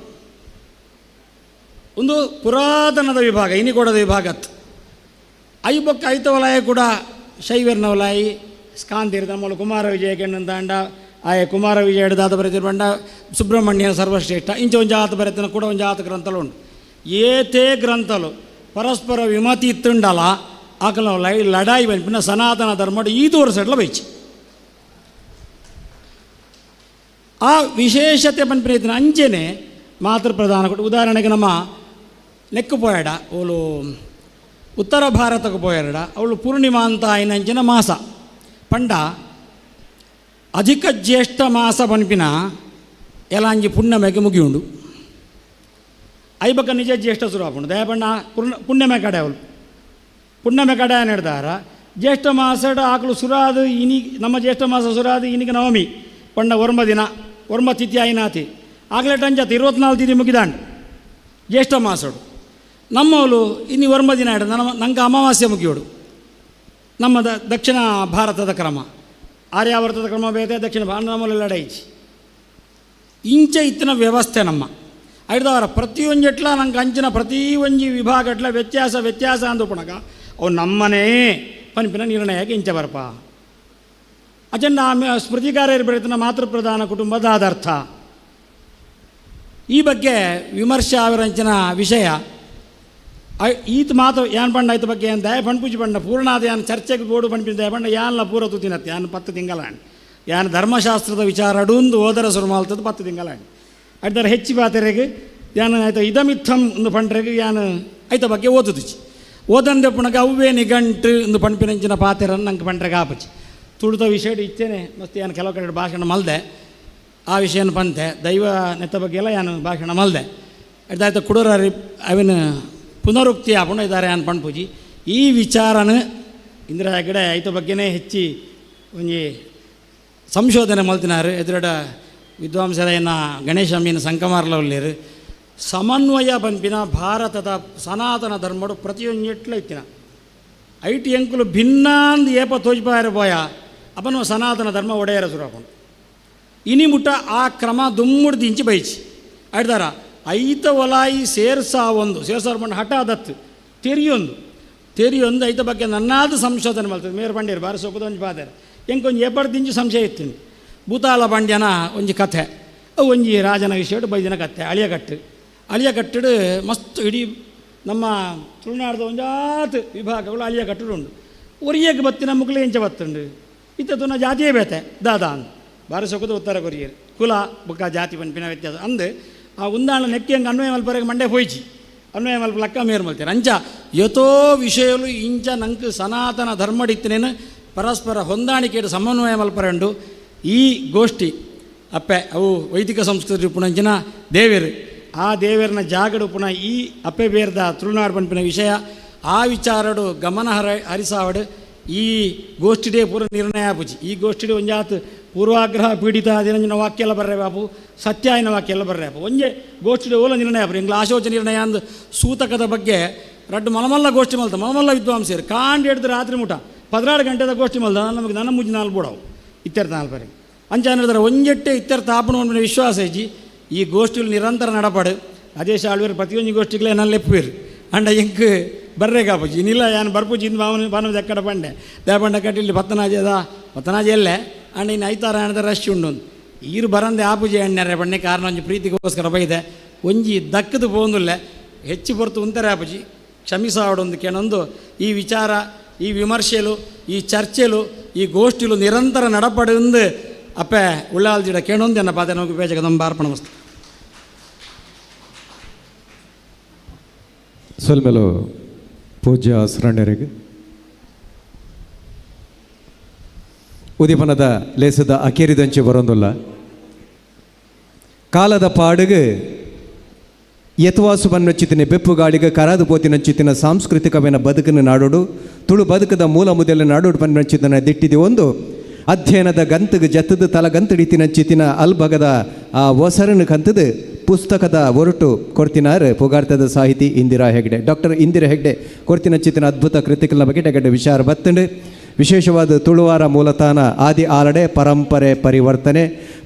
ಒಂದು ಪುರಾತನದ ವಿಭಾಗ ಇನಿಕೊಡದ ವಿಭಾಗತ್ತು ಐಬೊಕ್ಕ ಐತ ವಲಯ ಕೂಡ ಶೈವೇರ್ನ ವಲಯ ಸ್ಕಾಂತಿರು ತಮ್ಮಲು ಕುಮಾರ ವಿಜಯ ಕೆಣ್ಣಂತಾಂಡ ಆಯ ಕುಮಾರ ವಿಜಯ ಹಿಡಿದಾತ ಬರೆತಿರು ಬಂಡ ಸುಬ್ರಹ್ಮಣ್ಯ ಸರ್ವಶ್ರೇಷ್ಠ ಇಂಚ ಒಂಜಾತ ಬರೆತನ ಕೂಡ ಒಂಜಾತ ಗ್ರಂಥಲು ಉಂಟು ಏತೇ ಗ್ರಂಥಲು ಪರಸ್ಪರ ವಿಮತಿ ಇತ್ತುಂಡಲ ಆಕಲ ಲಡಾಯಿ ಬಂಪಿನ ಸನಾತನ ಧರ್ಮಡು ಈ ತೋರಿಸಡ್ಲ ಬೈಚಿ ಆ ವಿಶೇಷತೆ ಪನ್ಪಿನ ಅಂಚೆನೆ ಮಾತೃ ಪ್ರಧಾನ ಕೊಟ್ಟು ಉದಾಹರಣೆಗೆ ನಮ್ಮ ನೆಕ್ಕು ಪೋಯಡ ಅವಳು ಉತ್ತರ ಭಾರತಕ್ಕೆ ಪೋಯರಡ ಅವಳು ಪೂರ್ಣಿಮಾ ಅಂತ ಆಯ್ನಂಚಿನ ಮಾಸ ಪಂಡ ಅಧಿಕ ಜ್ಯೇಷ್ಠ ಮಾಸ ಪನ್ಪಿನ ಎಲ್ಲಂಜಿ ಪುಣ್ಯಮೆಗೆ ಮುಗಿಯುಂಡು ಐಬಕ್ಕ ನಿಜ ಜ್ಯೇಷ್ಠ ಸುರಾಪುಂಡು ದಯಪಣ್ಣ ಪುಣ್ಯಮೆ ಕಡೆ ಅವಳು ಪುಣ್ಯಮೆ ಕಡೆ ನಡೆದಾರ ಜ್ಯೇಷ್ಠ ಮಾಸಡ ಆಕಳು ಸುರಾದು ಇನಿ ನಮ್ಮ ಜ್ಯೇಷ್ಠ ಮಾಸ ಸುರಾದು ಇನಿಗೆ ನವಮಿ ಪಂಡ ಒರ್ಮ ದಿನ ಒರ್ಮ ತಿಥಿ ಆಯ್ನಾತಿ ಆಗಲೇ ಟಂಜಾತಿ 24 ತಿಥಿ ಮುಗಿದಾಂಡು ಜ್ಯೇಷ್ಠ ಮಾಸಡು ನಮ್ಮವಳು ಇನ್ನು ಒರ್ಮ ದಿನ ಇಡ ನಂಗೆ ಅಮಾವಾಸ್ಯೆ ಮುಗಿಯೋಡು ನಮ್ಮ ದಕ್ಷಿಣ ಭಾರತದ ಕ್ರಮ ಆರ್ಯಾವರ್ತದ ಕ್ರಮ ಬೇರೆ ದಕ್ಷಿಣ ಭಾರತ ನಮ್ಮಲ್ಲಿ ಲಡಾಯಿಸಿ ಇಂಚ ಇತ್ತಿನ ವ್ಯವಸ್ಥೆ ನಮ್ಮ ಐದವರ ಪ್ರತಿಯೊಂಜೆಟ್ಲ ನಂಗೆ ಅಂಚಿನ ಪ್ರತಿ ಒಂಜಿ ವಿಭಾಗಟ್ಲ ವ್ಯತ್ಯಾಸ ಅಂದುಪಣಗ ಅವು ನಮ್ಮನೇ ಪನ್ಪಿನ ನಿರ್ಣಯಕ್ಕೆ ಇಂಚ ಬರ್ಪ ಅಜೆಂಡ ಸ್ಮೃತಿಕಾರ್ಯರು ಬೆಳೆತನ ಮಾತೃ ಪ್ರಧಾನ ಕುಟುಂಬದ ಅದರ್ಥ ಈ ಬಗ್ಗೆ ವಿಮರ್ಶೆ ಆವಿರಂಚಿನ ವಿಷಯ ಈತ ಮಾತು ಯಾನ್ ಪಂಡ ಐತ ಬಗ್ಗೆ ಏನು ದಯ ಪಂಡ್ಪುಜಿ ಪಂಡ ಪೂರ್ಣಾದ ಯಾನ್ ಚರ್ಚೆಗೆ ಬೋಡು ಪಂಪಿನ ದಯ ಪಂಡ ಯಾನ್ಲ ಪೂರ ತುತಿನತ್ತೆ ಯಾನ್ 10 ತಿಂಗಳ ಯಾನ್ ಧರ್ಮಶಾಸ್ತ್ರದ ವಿಚಾರ ಅಡುಂದು ಓದರ ಶುರು ಮಾಡ್ತದ್ದು 10 ತಿಂಗಳ ಅಡ್ದಾರ ಹೆಚ್ಚಿ ಪಾತೆರೆಗೆ ಯಾನು ಆಯ್ತು ಇದಮಿತ್ತಂ ಒಂದು ಪಂಡ್ರೆಗೆ ಯಾನು ಐತ ಬಗ್ಗೆ ಓದುದಿಚ್ಚಿ ಓದಂದೆ ಪುಣಗ ಅವೇ ನಿಘಂಟು ಒಂದು ಪಂಪಿನಂಚಿನ ಪಾತೆರನ್ನು ನಂಗೆ ಪಂಡ್ರೆಗೆ ಆಪಚ್ಚಿ ತುಳಿದ ವಿಷಯ ಇಚ್ಚೇನೆ ಮತ್ತು ಯಾನು ಕೆಲವು ಕಡೆ ಭಾಷಣ ಮಲ್ದೆ ಆ ವಿಷಯನ ಪಂತೆ ದೈವ ನೆತ್ತ ಬಗ್ಗೆ ಎಲ್ಲ ಯಾನು ಭಾಷಣ ಮಲ್ದೆ ಅದಾಯ್ತು ಕುಡೋರ ಅವನು ಪುನರುಕ್ತಿ ಆಪುಂಡು ಇದ್ದಾರೆ ಯಾನು ಪಂಡ್ಪೂಜಿ ಈ ವಿಚಾರನ ಇಂದಿರಾ ಹೆಗಡೆ ಐತ ಬಗ್ಗೆನೇ ಹೆಚ್ಚಿ ಒಂಜಿ ಸಂಶೋಧನೆ ಮಲ್ತಿನಾರು ಎದುರಡ ವಿದ್ವಾಂಸರ ಏನ ಗಣೇಶ ಅಮ್ಮೀನ ಸಂಕಮಾರ್ಲ ಉಳ್ಳೇರು ಸಮನ್ವಯ ಪಂಪಿನ ಭಾರತದ ಸನಾತನ ಧರ್ಮಡು ಪ್ರತಿಯೊಂದು ಇತ್ತಿನ ಐಟಿ ಎಂಕುಲು ಭಿನ್ನಾಂದು ಏಪ ತೋಜ್ಪಾಯರ ಪೋಯ ಅಪನು ಸನಾತನ ಧರ್ಮ ಒಡೆಯರ ಸುರಾಪುಂಡು ಇನಿ ಮುಟ್ಟ ಆ ಕ್ರಮ ದುಮ್ಮುಡು ದಿಂಚಿ ಬೈಚಿ ಆಡ್ದಾರ ಐತ ಒಲಾಯಿ ಸೇರ್ಸಾರು ಪಂಡು ಹಠ ಅದತ್ತು ತೆರಿಯೊಂದು ಐತ ಬಗ್ಗೆ ನನ್ನಾದ ಸಂಶೋಧನೆ ಮಾಡ್ತದೆ ಮೇರು ಪಂಡಿರು ಬಾರಿ ಸೊಕ್ಕದ ಒಂಜಿ ಪಾತಾರೆ ಎಂಕೊಂಜಿ ಎಬ್ಬರ್ದಿಂಚಿ ಸಂಶಯ ಇತ್ತೀನಿ ಭೂತಾಳ ಪಾಂಡ್ಯನ ಒಂಜಿ ಕಥೆ ಅವು ಒಂಜಿ ರಾಜನ ವಿಷಯ ಬೈದಿನ ಕಥೆ ಅಳಿಯಕಟ್ಟಡು ಮಸ್ತ್ ಇಡೀ ನಮ್ಮ ತುಳುನಾಡ್ದ ಒಂಜಾತ್ ವಿಭಾಗಗಳು ಅಳಿಯಕಟ್ಟಡು ಉಂಡು ಒರಿಯಕ್ಕೆ ಬತ್ತಿನ ಮುಕ್ಳು ಎಂಚ ಬತ್ತುಂಡು ಇತ್ತುನ ಜಾತಿಯೇ ಬೇತೆ ದಾದ ಅಂದು ಬಾರಿ ಸೊಕ್ಕದ ಉತ್ತರ ಕೊರಿಯರು ಕುಲ ಬುಕ್ಕ ಜಾತಿ ಪನ್ಪಿನ ವ್ಯತ್ಯಾಸ ಅಂದು ಆ ಉಂದಾಣ ನೆಕ್ಕಿ ಹಂಗೆ ಅನ್ವಯ ಮಲ್ಪರೆಗೆ ಮಂಡೆ ಹೋಯ್ಚಿ ಅನ್ವಯ ಮಲ್ಪ ಲಕ್ಕ ಮೇರು ಮಲ್ತಾರೆ ಅಂಚ ಯಥೋ ವಿಷಯಲು ಇಂಚ ನಂಗೆ ಸನಾತನ ಧರ್ಮಡಿತ್ತಿನೇನು ಪರಸ್ಪರ ಹೊಂದಾಣಿಕೆ ಸಮನ್ವಯ ಮಲ್ಪರೆಂಡು ಈ ಗೋಷ್ಠಿ ಅಪ್ಪೆ ಅವು ವೈದಿಕ ಸಂಸ್ಕೃತಿ ಪುಣಂಚಿನ ದೇವೇರು ಆ ದೇವೇರನ ಜಾಗಡು ಪುನಃ ಈ ಅಪ್ಪೆ ಬೇರ್ದ ತುಳುನಾಡು ಪಂಪಿನ ವಿಷಯ ಆ ವಿಚಾರಡು ಗಮನ ಹರಿಸಾವಡು ಈ ಗೋಷ್ಠಿಡೇ ಪೂರ ನಿರ್ಣಯ ಆಪುಜಿ. ಈ ಗೋಷ್ಠಿಡೆ ಒಂಜಾತ್ ಪೂರ್ವಾಗ್ರಹ ಪೀಡಿತ ದಿನಂಜಿನ ವಾಕ್ಯ ಬರ್ರೆ ಬಾಪು, ಸತ್ಯಾಯನ ವಾಕ್ಯ ಬರ್ರೆ ಬಾಪು, ಒಂಜೆ ಗೋಷ್ಠಿಡೆ ಓಲ ನಿರ್ಣಯ ಆಪು. ಇಂಗ್ಲ ಆಶೋಚ ನಿರ್ಣಯ ಅಂದು ಸೂತಕದ ಬಗ್ಗೆ ರಡ್ಡು ಮಲಮಲ್ಲ ಗೋಷ್ಠಿ ಮಲ್ತ ಮಲಮಲ್ಲ ವಿದ್ವಾಂಸರು ಕಾಂಡ್ ಹಿಡಿದು ರಾತ್ರಿ ಮುಟ 16 ಗಂಟೆದ ಗೋಷ್ಠಿ ಮಲ್ದ ನಮಗೆ ನನ್ನ ಮುಜ್ಜಿ ನಾಲ್ಕು ಬೋಡವು ಇತ್ಯರ್ಥ ನಾಲ್ಪರೆ ಅಂಚಾನಿರ್ತಾರೆ ಒಂಜೆಟ್ಟೆ ಇತ್ಯರ್ಥ ಆಪಣ ವಿಶ್ವಾಸ ಇಜ್ಜಿ ಈ ಗೋಷ್ಠಿಗಳು ನಿರಂತರ ನಡಪಾಡು. ಅದೇ ಶಾಳ್ವೇರು ಪ್ರತಿಯೊಂದು ಗೋಷ್ಠಿಗಳೇ ನನ್ನ ಲೆಪ್ಪೇರು ಅಂಡ ಎಂಕ್ ಬರ್ರೆ ಕಾಪುಜಿ ಇನ್ನಿಲ್ಲ ಯಾನು ಬರ್ಪುಜಿ ಇಂದು ಭಾವನ ಎಕ್ಕಡ ಪಂಡೆ ದೇಪಂಡ ಕಟ್ಟಿಲ್ಲಿ ಪತ್ತನಾಜಿ ಎಲ್ಲೆ ಅಂಡ ಇನ್ನು ಐತಾರ ಹಣದ ರಶ್ ಉಂಡು ಈರು ಬರಂದೆ ಆಪುಜಿ ಎಣ್ಣೆ ಬಣ್ಣೆ ಕಾರಣ ಒಂಜಿ ಪ್ರೀತಿಗೋಸ್ಕರ ಬೈದೆ ಒಂಜಿ ದಕ್ಕದು ಪೋಂದುಲ್ಲೆ ಹೆಚ್ಚು ಹೊರ್ತು ಉಂತಾರೆ ಆಪುಜಿ ಕ್ಷಮಿಸಾವಡೊಂದು ಕೆಣೊಂದು ಈ ವಿಚಾರ ಈ ವಿಮರ್ಶೆಲು ಈ ಚರ್ಚೆಲು ಈ ಗೋಷ್ಠಿಲು ನಿರಂತರ ನಡಪಡೆಂದು ಅಪ್ಪೆ ಉಳ್ಳಾಲ್ಜಿಡ ಕೆಣೊಂದು ಎನ್ನ ಪಾತೆ ನಮಗೆ ಬೇಜಗ ನಮ್ಮ ಬಾರ್ಪಣ ವಸ್ತು ಸೊಲ್ಮೆಲು ಪೂಜ್ಯ ಶರಣರಿಗೆ ಉದಿಪನದ ಲೇಸದ ಅಕೇರಿದಂಚೆ ಬರೋಂದಿಲ್ಲ ಕಾಲದ ಪಾಡುಗೆ ಯತ್ವಾಸು ಬನ್ನೊಚ್ಚಿತಿನ ಬೆಪ್ಪುಗಾಳಿಗೆ ಕರಾದು ಪೋತಿನಚ್ಚಿತಿನ ಸಾಂಸ್ಕೃತಿಕವಿನ ಬದುಕನ್ನು ನಾಡೋಡು ತುಳು ಬದುಕದ ಮೂಲ ಮುದಲ ನಾಡೋಡು ಬನ್ನೊಚ್ಚಿತನ ದಿಟ್ಟಿದೆ ಒಂದು ಅಧ್ಯಯನದ ಗಂತಗೆ ಜತ್ತದ ತಲಗಂತಡಿತಿನಚ್ಚಿತಿನ ಅಲ್ಬಗದ ಆ ಒಸರನ್ನು ಕಂತದು ಪುಸ್ತಕದ ಹೊರಟು ಕೊಡ್ತಿನಾರು ಪುಗಾರ್ತದ ಸಾಹಿತಿ ಇಂದಿರಾ ಹೆಗ್ಡೆ. ಡಾಕ್ಟರ್ ಇಂದಿರಾ ಹೆಗ್ಡೆ ಕೊಡ್ತಿನಚ್ಚಿತಿನ ಅದ್ಭುತ ಕೃತಿಕಲ ಬಗ್ಗೆ ಟಗಡ್ಡೆ ವಿಚಾರ ಬತ್ತಂಡು ವಿಶೇಷವಾದ ತುಳುವಾರ ಮೂಲತಾನ ಆದಿ ಆಲಡೆ ಪರಂಪರೆ ಪರಿವರ್ತನೆ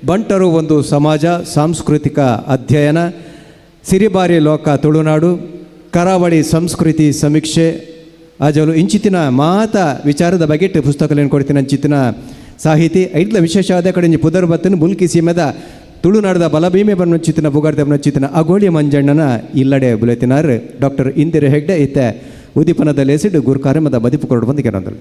ಬಂಟರು ಒಂದು ಸಮಾಜ ಸಾಂಸ್ಕೃತಿಕ ಅಧ್ಯಯನ ಸಿರಿಬಾರಿ ಲೋಕ ತುಳುನಾಡು ಕರಾವಳಿ ಸಂಸ್ಕೃತಿ ಸಮೀಕ್ಷೆ ಅಜಲು ಇಂಚಿತಿನ ಮಾತ ವಿಚಾರದ ಬಗೆಟ್ ಪುಸ್ತಕಗಳನ್ನು ಕೊಡ್ತೀನಿ ಅಂಚಿತಿನ ಸಾಹಿತಿ ಐಟ್ಲ ವಿಶೇಷ ಆದ ಕಡೆ ಪುದರ್ ಬತ್ತನು ಬುಲ್ಕಿ ಸೀಮೆದ ತುಳುನಾಡದ ಬಲಭೀಮೆ ಬನ್ನೊಚ್ಚಿತಿನ ಬುಗಾರ್ದ ಬನ್ನೊಚ್ಚಿತಿನ ಅಗೋಳಿ ಮಂಜಣ್ಣನ ಇಲ್ಲಡೆ ಬುಲೆತಿನಾರ್ ಡಾಕ್ಟರ್ ಇಂದಿರಾ ಹೆಗ್ಡೆ ಇತ್ತೆ ಉದಿಪನದ ಲೇಸಿಡ್ ಗುರುಕಾರ್ಯಮದ ಬದಿಪು ಕೊರಡು ಬಂದಿಗೆ ನಂದಳು.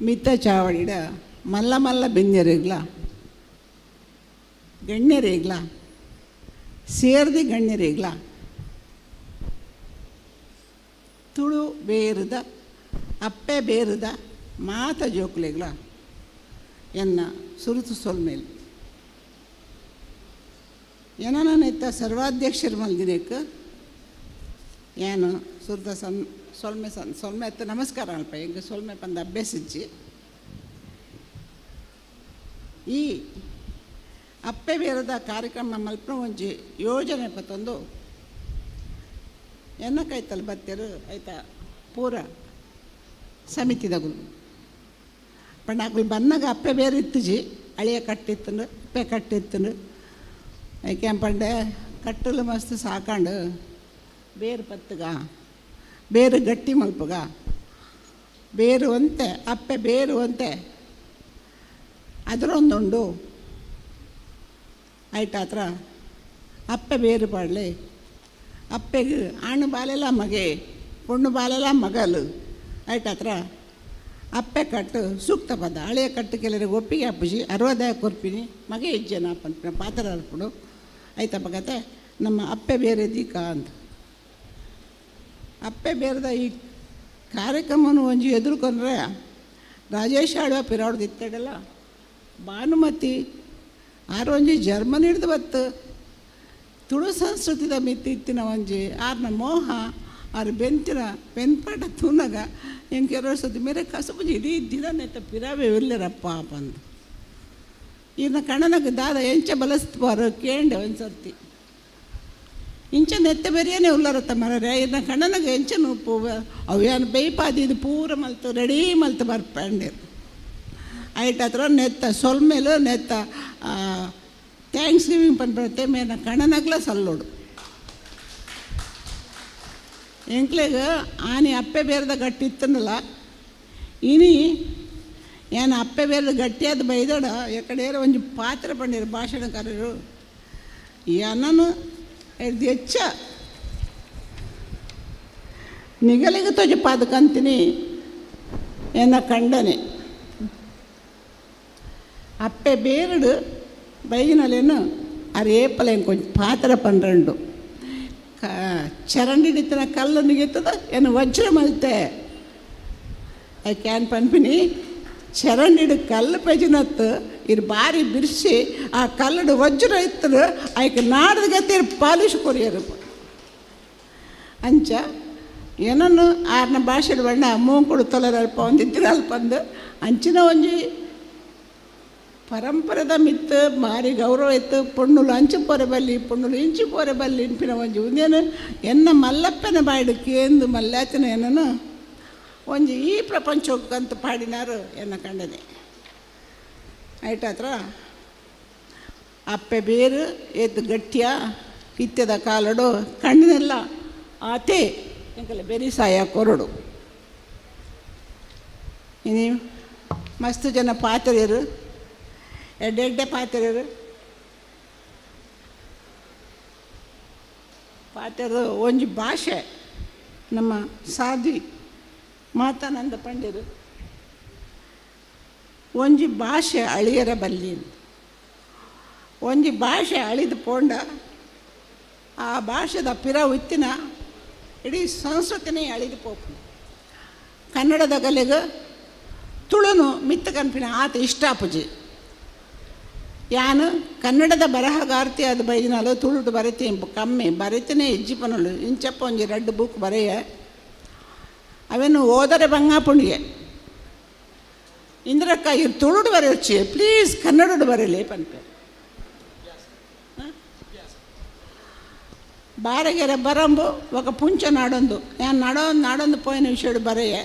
ಮಿತ್ತ ಚಾವಡಿಡ ಮಲ್ಲ ಮಲ್ಲ ಬೆಂಜರೇಗ್ಲ ಗಣ್ಯರೇಗ್ಲ ಸೇರ್ದಿ ಗಣ್ಯರೇಗ್ಲ ತುಳು ಬೇರುದ ಅಪ್ಪೆ ಬೇರುದ ಮಾತ ಜೋಕ್ಲೆಗ್ಲ ಎನ್ನ ಸುರುತು ಸೊಲ್ಮೇಲೆ ಏನನೆತ್ತ ಸರ್ವಾಧ್ಯಕ್ಷರು ಮಲ್ದಿನೇಕ ಏನು ಸುರ್ದ ಸೊಲ್ಮೆ ಎತ್ತ ನಮಸ್ಕಾರ ಅಲ್ಪ ಹೆಂಗೆ ಸೊಲ್ಮೆ ಪಂದ ಅಭ್ಯಾಸಿಚ್ಚಿ ಈ ಅಪ್ಪೆ ಬೇರದ ಕಾರ್ಯಕ್ರಮ ಮಲ್ಪನ ಒಂಜಿ ಯೋಜನೆ ಪತ್ತೊಂದು ಎನ್ನ ಕೈತಲ್ ಬತ್ತೇರು ಆಯ್ತಾ ಪೂರ ಸಮಿತಿದಗುಲು ಪಂಡಾಕುಲು ಬನ್ನಾಗ ಅಪ್ಪೆ ಬೇರೆ ಇತ್ತುಜಿ ಅಳಿಯ ಕಟ್ಟಿತ್ತಂಡು ಅಪ್ಪೆ ಕಟ್ಟಿತ್ತಂಡು ಯಾಕೆ ಪಂಡೆ ಕಟ್ಟಲು ಮಸ್ತ್ ಸಾಕಂಡು ಬೇರು ಪತ್ತಗ ಬೇರು ಗಟ್ಟಿ ಮಲ್ಪಗ ಬೇರು ಅಂತೆ ಅಪ್ಪೆ ಬೇರು ಅಂತೆ ಅದರೊಂದುಂಡು ಆಯ್ತು ಹತ್ರ ಅಪ್ಪೆ ಬೇರು ಪಾಡಲಿ ಅಪ್ಪೆಗೆ ಹಣ್ಣು ಬಾಲೆಲ್ಲ ಮಗೆ ಪೊಣ್ಣು ಬಾಲೆಲ್ಲ ಮಗಲು ಆಯ್ತು ಹತ್ರ ಅಪ್ಪೆ ಕಟ್ಟು ಸೂಕ್ತ ಪದ ಹಳೆಯ ಕಟ್ಟು ಕೆಲವರಿಗೆ ಒಪ್ಪಿಗೆ ಅಪ್ಪಜಿ 60 ಕೊರ್ಪಿನಿ ಮಗೆ ಇಜ್ಜನ ಅಪ್ಪನ ಪಾತ್ರ ಅರ್ಪಡು ಆಯ್ತಪ್ಪ ಕತೆ ನಮ್ಮ ಅಪ್ಪೆ ಬೇರೆ ದೀಕ ಅಂತ ಅಪ್ಪೆ ಬೇರೆದ ಈ ಕಾರ್ಯಕ್ರಮವನ್ನು ಒಂಜಿ ಎದುರ್ಕೊಂಡ್ರೆ ರಾಜೇಶ್ ಆಳ್ವ ಪಿರಾಡ್ದು ಇತ್ತಡಲ್ಲ ಭಾನುಮತಿ ಆರೊಂಜಿ ಜರ್ಮನಿ ಹಿಡ್ದು ಬತ್ತು ತುಳು ಸಂಸ್ಕೃತಿದ ಮಿತ್ತಿ ಇತ್ತಿನ ಒಂಜಿ ಆರ್ನ ಮೋಹ ಆರು ಬೆಂತಿನ ಪೆನ್ಪಾಟ ತೂನಗ ಹೆಂಗೆ ಎರಡು ಸತಿ ಮೇರೆ ಕಸಬುಜಿ ಇಡೀ ದಿನ ನೆತ್ತ ಪಿರಾವೆ ಇರ್ಲಿರಪ್ಪ ಅಂದು ಇನ್ನು ಕಣ್ಣನಾಗ ದಾದ ಎಂಚ ಬಲಸ್ತಾರ ಕೇಂಡೆ ಒಂದು ಸರ್ತಿ ಇಂಚ ನೆತ್ತ ಬೇರೆಯೇ ಉಲ್ಲರತ್ತ ಮರರೆ ಇನ್ನು ಕಣ್ಣನಾಗ ಎಂಚನು ಉಪ್ಪು ಅವು ಏನು ಬೇಯ್ಪಾದಿ ಇದು ಪೂರ ಮಲ್ತು ರೆಡಿ ಮಲ್ತು ಬರ್ಪಂಡಿರು ಐಟ್ ಹತ್ರ ನೆತ್ತ ಸೊಲ್ಮೇಲು ನೆತ್ತ ಥ್ಯಾಂಕ್ಸ್ ಗಿವಿಂಗ್ ಪಂಡ್ಬರುತ್ತೆ ಮೇನ ಕಣ್ಣನಾಗ್ಲ ಸಲ್ಲೋಡು ಎಂಕ್ಲೆಗೆ ಆನಿ ಅಪ್ಪೆ ಬೇರೆದ ಗಟ್ಟಿತ್ತನಲ್ಲ ಇನಿ ಏನು ಅಪ್ಪೆ ಬೇರೆ ಗಟ್ಟಿಯಾದ ಬೈದಾಡ ಎಕಡೆ ಒಂದು ಪಾತ್ರ ಪಂಡಿರು ಭಾಷಣಕಾರರು ಏನನು ಇದು ಹೆಚ್ಚ ನಿಗಲಿಗೆ ತೊಜಿ ಪಾದಕಂತೀನಿ ಎನ್ನ ಕಂಡನೆ ಅಪ್ಪೆ ಬೇರಡು ಬೈಗಿನಲ್ಲೇನು ಅರೇಪಲ ಕೊಂಚ ಪಾತ್ರ ಪಂಡ್ರಂಡು ಚರಂಡಿಡಿತನ ಕಲ್ಲು ನಿಗಿತದ ಏನು ವಜ್ರ ಮಲ್ತೆ ಕ್ಯಾನ್ ಪನ್ಪಿನಿ ಚರಂಡಿಡು ಕಲ್ಲು ಪೆಜಿನತ್ತು ಇದು ಬಾರಿ ಬಿರ್ಸಿ ಆ ಕಲ್ಲಡು ವಜ್ರ ಇತ್ತರು ಆಯ್ಕೆ ನಾಡದ ಗತಿ ಪಾಲಿಶ್ ಕೊರಿಯರು ಅಂಚ ಏನನ್ನು ಆರ್ನ ಭಾಷೆ ಬಣ್ಣ ಮೂಂಕುಡು ತೊಲರಲ್ಪ ಒಂದು ಇದ್ದಿರಲ್ಪ ಅಂದು ಅಂಚಿನ ಒಂಜಿ ಪರಂಪರದ ಮಿತ್ತು ಮಾರಿ ಗೌರವ ಇತ್ತು ಪೊಣ್ಣುಲು ಅಂಚು ಪೋರೆ ಬಲ್ಲಿ ಪೊಣ್ಣುಲು ಇಂಚು ಪೋರೆ ಬಲ್ಲಿ ಇಂಪಿನ ಒಂಜಿ ಉಂದೇನು ಎನ್ನ ಮಲ್ಲಪ್ಪನ ಬಾಯಿಡು ಕೇಂದು ಮಲ್ಲಾಚನ ಏನನು ಒಂಜಿ ಈ ಪ್ರಪಂಚಕ್ಕಂತ ಪಾಡಿನಾರು ಎನ್ನ ಕಂಡನೆ ಆಯ್ತಾತ್ರ ಅಪ್ಪೆ ಬೇರು ಎದ್ದು ಗಟ್ಟಿಯ ಇತ್ಯದ ಕಾಲಡು ಕಣ್ಣಿನೆಲ್ಲ ಆತೆ ಎಂಕಲ್ಲ ಬೆರಿ ಸಾಯ ಕೊರಡು ಇನ್ನು ಮಸ್ತ್ ಜನ ಪಾತ್ರೆಯರು ಎಡ್ಡೆ ಪಾತ್ರೆಯರು ಪಾತ್ರದ ಒಂಜಿ ಭಾಷೆ ನಮ್ಮ ಸಾಧಿ ಮಾತಾನಂದ ಪಂಡ್ಯರು ಒಂಜಿ ಭಾಷೆ ಅಳಿಯರ ಬಲ್ಲಿ ಒಂಜಿ ಭಾಷೆ ಅಳಿದು ಪೋಂಡ ಆ ಭಾಷೆದ ಪಿರವು ಇತ್ತಿನ ಇಡೀ ಸಂಸ್ಕೃತಿನೇ ಅಳಿದು ಪೋಪು ಕನ್ನಡದ ಗಲೆಗೆ ತುಳುನು ಮಿತ್ತ ಕನ್ಪಿನ ಆತ ಇಷ್ಟಾಪುಜಿ ಯಾನು ಕನ್ನಡದ ಬರಹಗಾರ್ತಿ ಅದು ಬೈದಿನಲು ತುಳುಟು ಬರೀತಿ ಕಮ್ಮಿ ಬರೀತನೇ ಇಜ್ಜಿ ಪನಲು ಇಂಚಪ್ಪ ಒಂಜಿ 2 ಬುಕ್ ಬರೆಯ ಅವೇನು ಓದರೆ ಬಂಗಾಪುಣಿಗೆ ಇಂದ್ರಕ್ಕ ಇವ್ರು ತುಳುಡು ಬರೆಯೊಚ್ಚಿ ಪ್ಲೀಸ್ ಕನ್ನಡಡು ಬರೀಲಿ ಪನ್ಪೆ ಬಾರಗೆರೆ ಬರಂಬು ఒక ಪುಂಚ ನಾಡೊಂದು ನಾನು ನಾಡೊಂದು ಪೋಯಿನ ವಿಷಯಡು ಬರೆಯೆ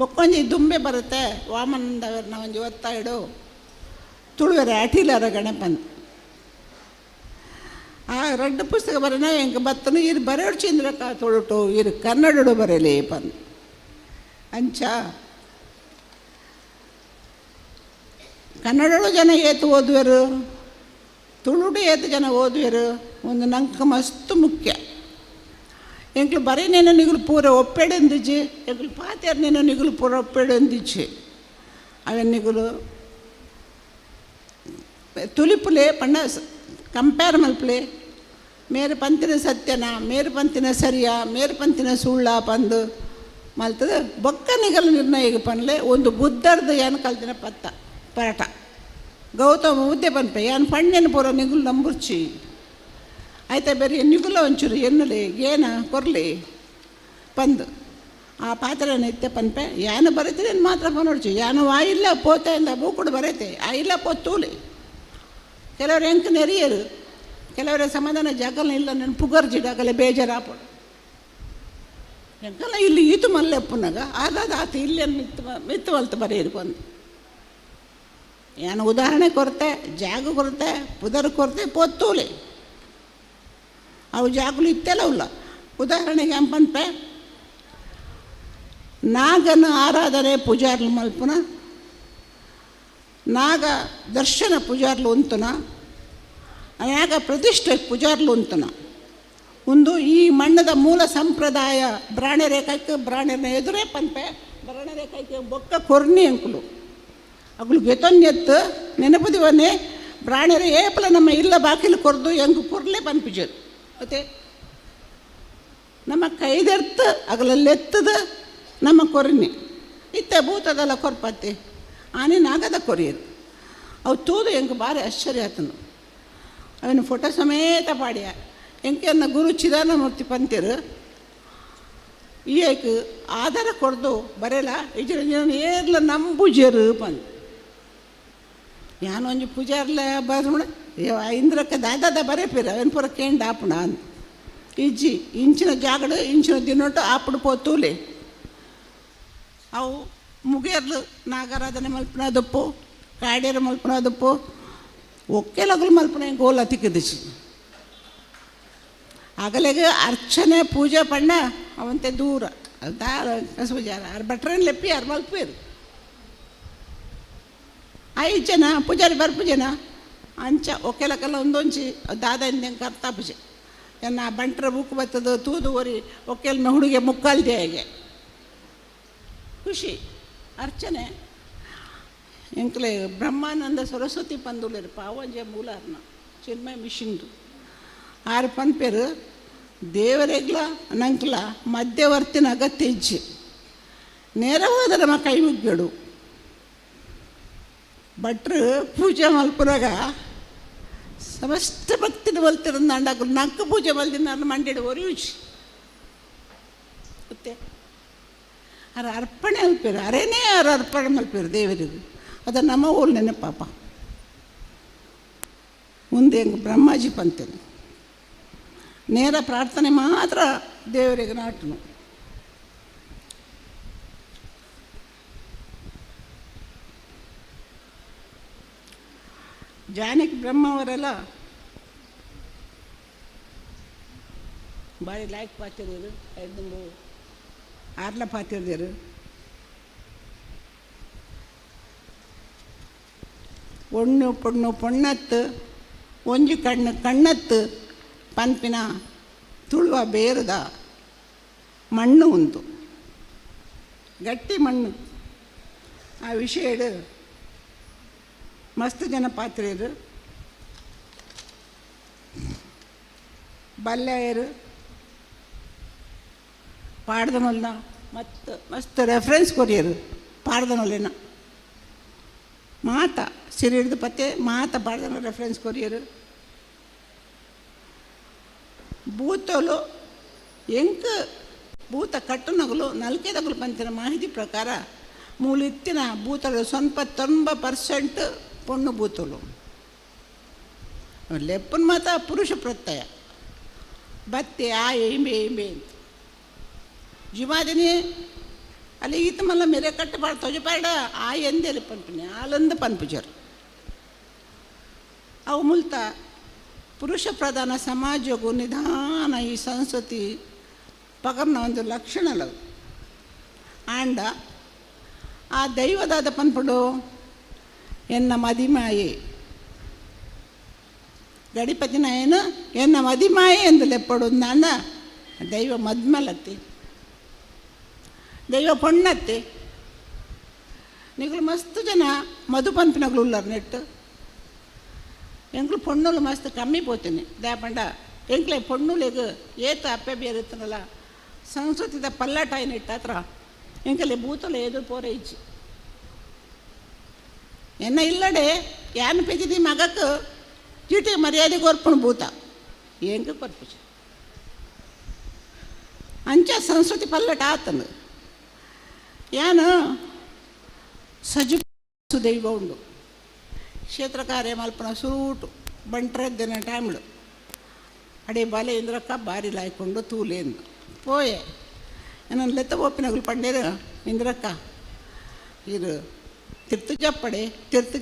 ಬೊಕ್ಕೊಂಜಿ ದುಂಬೆ ಬರುತ್ತೆ ವಾಮನದವ್ರನ್ನ ಒಂಜಿ ಒತ್ತಾಯಿಡು ತುಳುವರೆ ಅಟಿಲರ ಗಣಪನ್ ಆ 2 ಪುಸ್ತಕ ಬರೋಣ ಹೆಂಗೆ ಬತ್ತನು ಇರು ಬರೆಯೋಡು ಚಂದ್ರಕ್ಕ ತುಳುಟು ಇರು ಕನ್ನಡಡು ಬರೀಲಿ ಪನ್ ಅಂಚ ಕನ್ನಡಡು ಜನ ಏತು ಓದುವರು ತುಳುಡು ಏತು ಜನ ಓದುವರು ಒಂದು ನಂಗೆ ಮಸ್ತ್ ಮುಖ್ಯ ಎಂಕ್ಲು ಬರೀ నేను నిగులు పూర ఒప్పెడందిచ్చి ఎంకులు పాతేరు నేను నిగులు పూర ఒప్పెడందిచ్చి అవి నిగులు ತುಲಿಪುಲೆ ಪಂಡ ಕಂಪೇರ್ ಮಲ್ಪಲೆ ಮೇರೆ ಪಂತಿನ ಸತ್ಯನ ಮೇರೆ ಪಂತಿನ ಸರಿಯಾ ಮೇರೆ ಪಂತಿನ ಸುಳ್ಳ ಪಂದು ಮಲ್ತದ ಬೊಕ್ಕ ನಿಗಲು ನಿರ್ಣಯಕ್ಕೆ ಪನ್ಲೆ ಒಂದು ಬುದ್ಧರ್ದು ಏನು ಕಲ್ತಿನ ಪರಾಟ ಗೌತಮ ಬುದ್ಧೆ ಪನ್ಪೆ ಏನು ಪಣ್ಣೆನ ಪೂರ ನಿಗುಲು ನಂಬುರ್ಚಿ ಆಯ್ತಾ ಬೇರೆ ನಿಗುಲ ಒಂಚೂರು ಎನ್ನಲಿ ಏನ ಕೊರಲಿ ಪಂದು ಆ ಪಾತ್ರನ ಇತ್ತೆ ಪನ್ಪೆ ಯಾನು ಬರೀತೀನಿ ಮಾತ್ರ ಪನೋಡ್ಚಿ ಯಾನು ಆ ಇಲ್ಲ ಪೋತೆ ಇಲ್ಲ ಬೂಕುಡು ಬರೈತೆ ಆ ಇಲ್ಲ ಪೋತೂಲಿ ಕೆಲವರು ಹೆಂಗೆ ನೆರೆಯರು ಕೆಲವರ ಸಮಾಧಾನ ಜಾಗಲ್ಲ ಇಲ್ಲ ನಾನು ಪುಗರ್ಜಿಡಾಗಲೇ ಬೇಜಾರಾಪಡು ಎಂಕಲ್ಲ ಇಲ್ಲಿ ಈತು ಮಲ್ಲೆಪ್ಪನಾಗ ಆಗಾದ ಆತ ಇಲ್ಲಿ ಮಿತ್ತು ಮಲ್ತು ಬರೆಯಿರು ಬಂದು ಏನು ಉದಾಹರಣೆ ಕೊರತೆ ಜಾಗ ಕೊರತೆ ಪುದರ್ ಕೊರತೆ ಪೊತ್ತೂಲಿ ಅವು ಜಾಗಲು ಇತ್ತೆಲ್ಲ ಇಲ್ಲ ಉದಾಹರಣೆಗೆ ಎಂಪನ್ಪೆ ನಾಗನ ಆರಾಧನೆ ಪೂಜಾರ್ಲು ಮಲ್ಪುನ ನಾಗ ದರ್ಶನ ಪೂಜಾರ್ಲು ಉಂತುನ ನಾಗ ಪ್ರತಿಷ್ಠೆ ಪೂಜಾರ್ಲು ಉಂತುನ ಒಂದು ಈ ಮಣ್ಣದ ಮೂಲ ಸಂಪ್ರದಾಯ ಬ್ರಾಣೆರೇಖಕ್ಕೆ ಬ್ರಾಣೆನ ಎದುರೇ ಪನ್ಪೆ ಬ್ರಾಣೆರೇಖಕ್ಕೆ ಬೊಕ್ಕ ಕೊರ್ನಿ ಅಂಕುಲು ಅಗಳು ಗೆತೊನ್ನೆತ್ತು ನೆನಪದಿವನ್ನೇ ಬ್ರಾಣೆರೆ ಏಪಲ ನಮ್ಮ ಇಲ್ಲ ಬಾಕಿಲು ಕೊರ್ದು ಹೆಂಗೆ ಕೊರ್ಲೆ ಪನ್ಪಿಜರು ಮತ್ತೆ ನಮ್ಮ ಕೈದೆರ್ತು ಅಗಲಲ್ಲೆತ್ತದ ನಮ್ಮ ಕೊರ್ನಿ ಇತ್ತೆ ಭೂತದಲ್ಲ ಕೊರ್ಪತ್ತೆ ಆನೆ ನಾಗದ ಕೊರಿಯರು ಅವು ತೂದು ಹೆಂಗೆ ಭಾರಿ ಆಶ್ಚರ್ಯ ಆತನು ಅವನು ಫೋಟೋ ಸಮೇತ ಪಾಡ್ಯ ಹೆಂಗೆ ಗುರು ಚಿದಾನಮೂರ್ತಿ ಪಂತಿರು ಈಯಕ್ಕೆ ಆಧಾರ ಕೊಡ್ದು ಬರೆಯಲ್ಲ ಇಜರ ಏರ್ಲ ನಂಬುಜರು ಪಂದ್ ಯಾನೊಂಜಿ ಪೂಜಾರ್ಲ ಬರ್ಮಣ ಇಂದ್ರಕ್ಕೆ ದಾದಾದ ಬರೇಪಿರ ಅವನ ಪೂರ ಕೇಂಡ ಆಪಣ ಅಂತ ಇಜ್ಜಿ ಇಂಚಿನ ಜಾಗಡು ಇಂಚಿನ ದಿನೊಟ್ಟು ಆಪಡು ಪೋತೂಲಿ ಅವು ಮುಗಿಯರ್ಲು ನಾಗರಾಧನೆ ಮಲ್ಪನ ದಪ್ಪು ಕಾಡೇರು ಮಲ್ಪನ ದಪ್ಪು ಒಕ್ಕೆಲಗಲು ಮಲ್ಪನ ಗೋಲ ತಿಕ್ಕದಿಸಿ ಆಗಲೆಗೆ ಅರ್ಚನೆ ಪೂಜೆ ಪಣ್ಣ ಅವಂತೆ ದೂರ ಕಸಬು ಜಾರ ಯಾರು ಭಟ್ರನ್ನ ಲೆಪ್ಪಿ ಯಾರು ಮಲ್ಪಿರು 5 ಜನ ಪೂಜಾರಿ ಬರ್ಪುಜನ ಅಂಚ ಒಕ್ಕೆಲಕ್ಕೆಲ್ಲ ಒಂದೊಂಚಿ ದಾದ ಕರ್ತಾ ಪೂಜೆ ಎನ್ನ ಬಂಟ್ರ ಬುಕ್ ಬರ್ತದ ತೂದು ಒರಿ ಒಕ್ಕೆಲ್ನ ಹುಡುಗೆ ಮುಕ್ಕಾಲ್ದೆ ಹೇಗೆ ಖುಷಿ ಅರ್ಚನೆ ಎಂಕ್ಲೆ ಬ್ರಹ್ಮಾನಂದ ಸರಸ್ವತಿ ಪಂದುಲೇರು ಪಾವಂಜೆ ಮೂಲಾರ್ನ ಚಿನ್ಮಯ ಮಿಷಿನ್ದು 6 ಪನ್ಪೇರು ದೇವರೆಗ್ಲ ನಂಕ್ಲ ಮಧ್ಯವರ್ತಿನ ಅಗತ್ಯ ಇಜ್ಜಿ ನೇರವಾದ ನಮ್ಮ ಕೈ ಮುಗ್ಗಡು ಭಟ್ರು ಪೂಜೆ ಮಲ್ಪುರಾಗ ಸಮಸ್ತ ಭಕ್ತಿನ ಮಲ್ತಿರಂದ ಅಂಡಾಗ ನಕ್ಕ ಪೂಜೆ ಮಲ್ದಿನ ಮಂಡ್ಯಡು ಒರಿಯುಜಿ ಮತ್ತೆ ಅರ ಅರ್ಪಣೆ ಅಲ್ಪೇರು ಅರೇನೇ ಅವ್ರ ಅರ್ಪಣೆ ಮಲ್ಪೇರು ದೇವರಿಗೆ ಅದು ನಮ್ಮ ಊರು ನೆನಪಾಪ ಮುಂದೆ ಹೆಂಗೆ ಬ್ರಹ್ಮಾಜಿ ಪಂತೇನೆ ನೇರ ಪ್ರಾರ್ಥನೆ ಮಾತ್ರ ದೇವರಿಗೆ ನಾಟನು ಜಾನಕಿ ಬ್ರಹ್ಮ ಅವರೆಲ್ಲ ಭಾರಿ ಲಾಯ್ಕ್ ಪಾತಿರೋರು 6 ಪಾತಿರ್ದೇರು ಒಣ್ಣು ಪೊಣ್ಣತ್ತು ಒಂಜಿ ಕಣ್ಣತ್ತು ಪನ್ಪಿನ ತುಳುವ ಬೇರದ ಮಣ್ಣು ಉಂಟು ಗಟ್ಟಿ ಮಣ್ಣು ಆ ವಿಷಯ ಮಸ್ತ್ ಜನ ಪಾತ್ರೆಯರು ಬಲ್ಲೆಯರು ಪಾಡ್ದನೊಲ್ಲ ಮತ್ತು ಮಸ್ತ್ ರೆಫರೆನ್ಸ್ ಕೊರಿಯರು ಪಾಡ್ದನೊಲ್ಲೆನ ಮಾತ ಸಿರಿ ಹಿಡಿದು ಪತ್ತೆ ಮಾತ ಪಾಡ್ದನ ರೆಫರೆನ್ಸ್ ಕೊರಿಯರು ಭೂತಲು ಎಂಕ ಭೂತ ಕಟ್ಟುನಗಲು ನಲ್ಕೆದಗಲು ಪಂತಿನ ಮಾಹಿತಿ ಪ್ರಕಾರ ಮೂಲಿತ್ತಿನ ಭೂತಲು ಸ್ವಲ್ಪ 90% ಪೊಣ್ಣು ಭೂತಲು ಲೆಪ್ಪನ ಮಾತ ಪುರುಷ ಪ್ರತ್ಯಯ ಬತ್ತೆ ಆ ಎಂಬೆ ಅಂತ ಜಿಮಾದಿನಿ ಅಲ್ಲಿ ಈತ ಮಲ್ಲ ಮೇರೆ ಕಟ್ಟಬಾರ್ದು ತೊಜಪಾಡ ಆ ಎಂದೇಲಿ ಪನ್ಪಿನಿ ಆಲಂದ ಪನ್ಪುಜರು ಅವು ಮುಲ್ತ ಪುರುಷ ಪ್ರಧಾನ ಸಮಾಜಕ್ಕೂ ನಿಧಾನ ಈ ಸಂಸ್ಕೃತಿ ಪಗರ್ನ ಒಂದು ಲಕ್ಷಣಗಳು ಆಂಡ ಆ ದೈವದಾದ ಪನ್ಪಡು ಎನ್ನ ಮದಿಮಾಯೆ ಗಡಿಪತಿನ ಏನು ಎನ್ನ ಮದಿಮಾಯೆ ಎಂದು ಲೆಪ್ಪಡು ಅಂದ ದೈವ ಮದ್ಮಲತ್ತಿ ದೈವ ಪೊಣ್ಣತ್ತಿ ನಿಗಳು ಮಸ್ತ್ ಜನ ಮಧು ಪಂಪಿನಗಳು ಉಳ್ಳಾರ ನೆಟ್ಟು ಎಂಕ್ಲು ಪೊಣ್ಣುಲು ಮಸ್ತ್ ಕಮ್ಮಿ ಪೋತೀನಿ ದಾಪಂಡ ಎಂಕ್ಲೆ ಪೊಣ್ಣುಲಿಗೆ ಏತ ಅಪ್ಪೆ ಬೇರುತ್ತನಲ್ಲ ಸಂಸ್ಕೃತಿದ ಪಲ್ಲಾಟ ಏನಿಟ್ಟು ಹತ್ರ ಎಂಕಲೆ ಭೂತಲ ಎದುರು ಪೋರೆ ಇಚ್ಚಿ ಎನ್ನ ಇಲ್ಲಡೆ ಯಾನ್ ಪೆದಿದಿ ಮಗಕ್ಕೆ ಚೀಟಿ ಮರ್ಯಾದೆ ಕೊರ್ಪಣ ಭೂತ ಎಂಗೆ ಕೊರ್ಪುಚ ಅಂಚ ಸಂಸ್ಕೃತಿ ಪಲ್ಲಟ ಆತನು ಯಾನು ಸಜು ದೈವ ಉಂಡು ಕ್ಷೇತ್ರ ಕಾರ್ಯ ಮಲ್ಪನ ಸುರೂಟು ಬಂಟ್ರದ್ದಿನ ಟೈಮ್ಡು ಅಡೆ ಬಾಲೆ ಇಂದ್ರಕ್ಕ ಬಾರಿ ಲಾಯ್ಕೊಂಡು ತೂಲೇಂದು ಪೋಯೆ ನಾನು ಲೆತ್ತ ಒಪ್ಪಿನಗಳು ಪಂಡೇರು ಇಂದ್ರಕ್ಕ ಇದು ತಿರ್ತು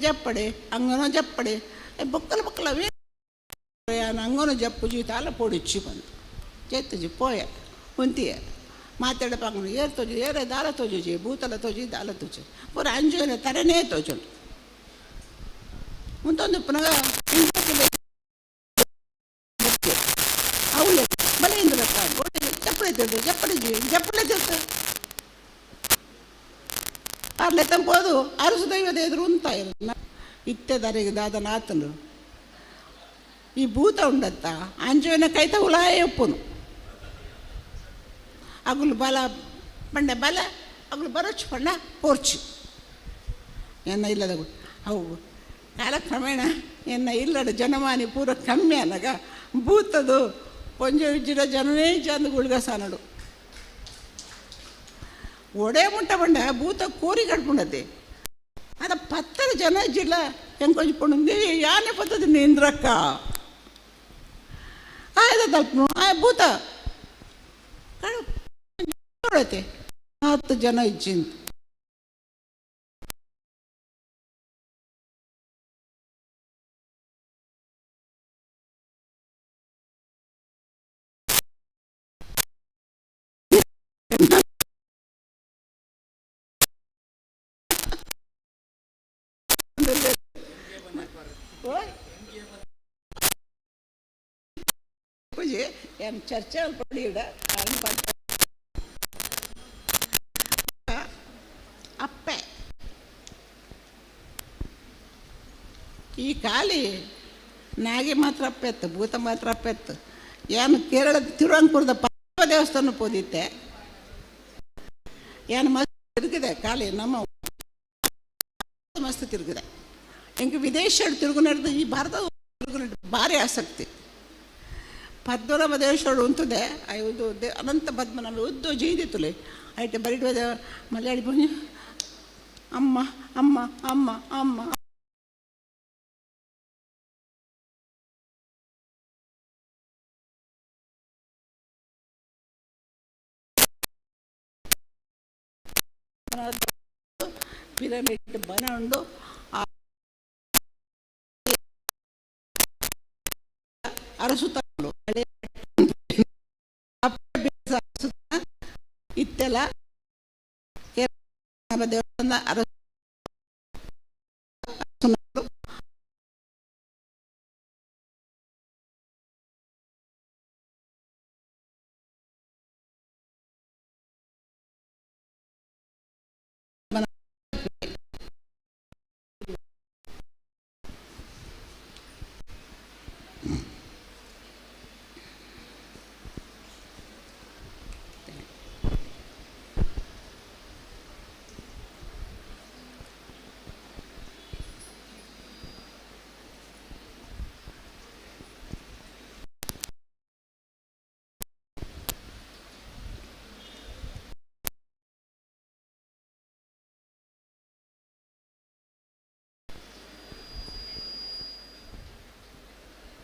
ಜಪ್ಪಡೆ ಅಂಗನೋ ಜಪ್ಪಡೆ ಬೊಕ್ಕಲ ಅಂಗನೋ ಜಪ್ಪು ಜಿ ತಾಲ ಪೋಡಿಚ್ಚಿ ಬಂತು ಚೆತ್ತುಜಿ ಪೋಯ ಕುಂತಿಯ ಮಾತಾಡಪಾಂಗ ಏರ್ ತೋಜು ಏರೇ ದಾಲ ತೋಜುಜಿ ಭೂತಲ ತೋಜಿ ದಾಲ ತೋಜು ಪೂರ ಅಂಜುನ ತರನೇ ತೋಜುಂಡು ಮುಂದೊಂದು ಪುನಃ ಅವಳು ಬಲೆ ಇಂದ್ರಕ್ಕ ಚಪ್ಪಳೆ ತಿರ್ದು ಜಪ್ಪಳೆ ತಿರ್ತು ಅರ್ಲೆ ತಂಪೋದು ಅರಸು ದೈವದ ಎದುರು ಉಂತ ಇತ್ತೆದರಿಗೆ ದಾದನಾಥನು ಈ ಭೂತ ಉಂಡತ್ತ ಅಂಜುವಿನ ಕೈತ ಉಲಾಯ ಒಪ್ಪುನು ಅಗುಲು ಬಲ ಬಂಡೆ ಬಲ ಅಗುಲು ಬರೋಚು ಪಣ್ಣ ಪೋರ್ಚು ಎನ್ನ ಇಲ್ಲದ ಅವು ಕಾಲಕ್ರಮೇಣ ಎನ್ನ ಇಲ್ಲದ ಜನಮಾನಿ ಪೂರ ಕಮ್ಮಿ ಅನ್ನಗ ಭೂತದು ಕೊಂಚ ವಿಜ್ಜಿಡ ಜನನೇ ಚಂದ ಗುಳ್ಗಸಾನಡು ಒಡೆ ಮುಟ್ಟ ಬಂಡ ಭೂತ ಕೋರಿ ಕಟ್ಕೊಂಡತೆ ಅದ 10 ಜನ ಜಿಲ್ಲ ಹೆಂಗೆ ಕೊಂಚ್ಕೊಂಡು ಯಾನೇ ಪತ್ತದ ಇಂದ್ರಕ್ಕ ಆಯ್ದ ತಲ್ಪನು ಆ ಭೂತ ನೋಡತ್ತೆ 10 ಜನ ಇಜ್ಜಿಂತ ಪೂಜೆ ಏನು ಚರ್ಚೆ ಪಡಿಯಿಡ ಅಪ್ಪೆ ಈ ಖಾಲಿ ನಾಗೆ ಮಾತ್ರ ಅಪ್ಪೆತ್ತು ಭೂತ ಮಾತ್ರ ಅಪ್ಪೆತ್ತು ಏನು ಕೇರಳದ ತಿರುವಂಕುರದ ಪಾಪ ದೇವಸ್ಥಾನ ಪೋದಿತ್ತೆ ಏನು ಮಸ್ತ್ ತಿರುಗಿದೆ ಖಾಲಿ ನಮ್ಮ ಮಸ್ತ್ ತಿರುಗಿದೆ ಇಂಕ ವಿದೇಶ ತಿರುಗು ನಡೆದು ಈ ಭಾರತದ ತಿರುಗು ನಡೆದು ಭಾರಿ ಆಸಕ್ತಿ ಪದ್ಮನಾಭ ದೇವೇಶ್ವರ ಉಂಟದೆ ಇದು ಅನಂತ ಪದ್ಮನಾಭ ಉದ್ದು ಜೈದಿತ್ತುಲೆ ಐಟೆ ಬರಿಡುವ ಮಲಯಾಳಿ ಬಂದು ಅಮ್ಮ ಅಮ್ಮ ಅಮ್ಮ ಅಮ್ಮ ಪಿರಮಿಡ್ ಬನ ಉಂಡು ಅರಸು ತಗಳು ಇತ್ತೆಲ್ಲ ದೇವಸ್ಥಾನ ಅರಸು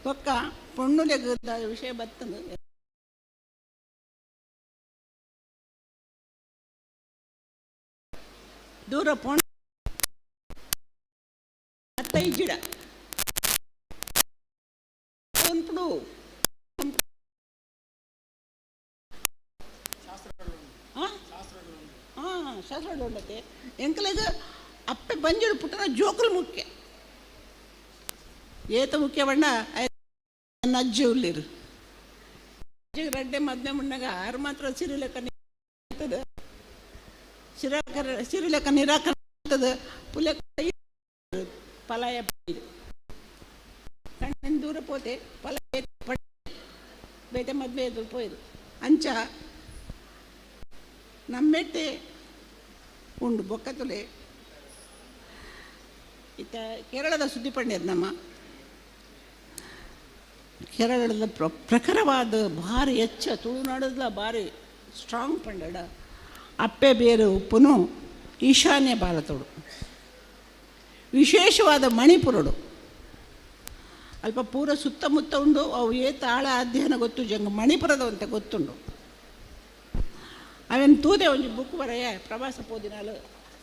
ಪಕ್ಕ ಪೊಣ್ಣುಲೆಗದ ವಿಷಯ ಬರ್ತದೆ ದೂರ ಪೊಣ್ಣ ಜಿಡ ಉಂಟು ಶಾಸ್ತ್ರಗಳು ಉಂಡತೆ ಎಂಕಲೆಗ ಅಪ್ಪೆ ಬಂಜಿಡು ಪುಟ್ಟನ ಜೋಕುಲು ಮುಖ್ಯ ಏತ ಮುಖ್ಯ ಬಣ್ಣ ಅಜ್ಜಿ ಉಲ್ಲಿರು ರಡ್ಡೆ ಮದ್ನೆ ಮುನ್ನಾಗ ಆರು ಮಾತ್ರ ಸಿರಿಲೆಕ್ಕ ಸಿರಿಲೆಕ್ಕ ನಿರಾಕರ ಪುಲೆ ಪಲಾಯ ಕಣ್ಣಿನ ದೂರ ಪೋತೆ ಪಲಾಯ ಬೇತೆ ಮದ್ವೆ ಎದುರು ಪೋಯ್ದು ಅಂಚ ನಮ್ಮೆಟ್ಟೆ ಉಂಡು ಬೊಕ್ಕ ತುಲೆ ಇತ್ತ ಕೇರಳದ ಸುದ್ದಿ ಪಂಡ್ಯದ ನಮ್ಮ ಕೇರಳದ ಪ್ರಖರವಾದ ಭಾರಿ ಹೆಚ್ಚ ತುಳುನಾಡದ ಭಾರಿ ಸ್ಟ್ರಾಂಗ್ ಪಂಡಡ ಅಪ್ಪೆ ಬೇರು ಉಪ್ಪುನು ಈಶಾನ್ಯ ಭಾರತಡು ವಿಶೇಷವಾದ ಮಣಿಪುರಡು ಅಲ್ಪ ಪೂರ ಸುತ್ತಮುತ್ತ ಉಂಡು ಅವು ಏತ ಆಳ ಅಧ್ಯಯನ ಗೊತ್ತು ಜಂಗ ಮಣಿಪುರದ ಅಂತ ಗೊತ್ತುಂಡು ಅವೇನು ತೂದೆ ಒಂದು ಬುಕ್ ಬರೆಯ ಪ್ರವಾಸ ಪೋದಿನಾಲು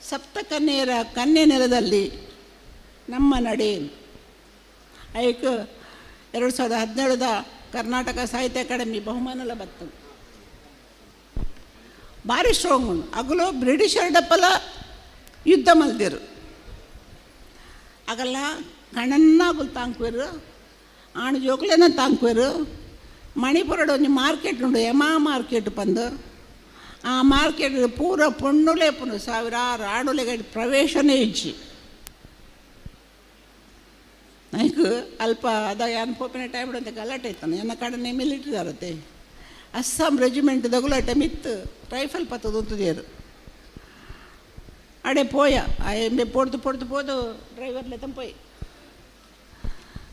ಸಪ್ತ ಕನ್ಯೆಯರ ಕನ್ಯೆ ನೆಲದಲ್ಲಿ ನಮ್ಮ ನಡೆ ಐಕ 2017ದ ಕರ್ನಾಟಕ ಸಾಹಿತ್ಯ ಅಕಾಡೆಮಿ ಬಹುಮಾನಲ ಬರ್ತದೆ ಭಾರಿ ಸ್ಟ್ರಾಂಗ್ ಉಂಡು ಅಗಲು ಬ್ರಿಟಿಷರ್ ಡಪ್ಪಲ ಯುದ್ಧ ಮಲ್ದಿರು ಆಗಲ್ಲ ಕಣನ್ನಾಗುಲು ತಾಂಕ್ವೇರು ಆಣು ಜೋಕ್ಲೇನ ತಾಂಕ್ವೇರು ಮಣಿಪುರಡು ಒಂದು ಮಾರ್ಕೆಟ್ ಉಂಡು ಯಮಾ ಮಾರ್ಕೆಟ್ ಬಂದು ಆ ಮಾರ್ಕೆಟ್ ಪೂರ ಪೊಣ್ಣುಲೆ ಪುನು ಸಾವಿರಾರು ಆಡುಲೆಗೆ ಪ್ರವೇಶನೇ ಇಜ್ಜಿ ನನಗೆ ಅಲ್ಪ ಅದ ಏನು ಪೋಪಿನ ಟೈಮ್ ಅಂತ ಗಲಾಟೆ ಇತ್ತಾನೆ ಎನ್ನ ಕಡೆ ಮಿಲಿಟ್ರಿ ಇರತ್ತೆ ಅಸ್ಸಾಂ ರೆಜಿಮೆಂಟ್ ದಗುಲಾಟೆ ಮಿತ್ತು ರೈಫಲ್ ಪತ್ತದು ಉಂತದೇರು ಅಡೆ ಪೋಯ ಆ ಎಂಬೆ ಪೊಡ್ದು ಪೋದು ಡ್ರೈವರ್ಲೆ ತಂಪೋಯ್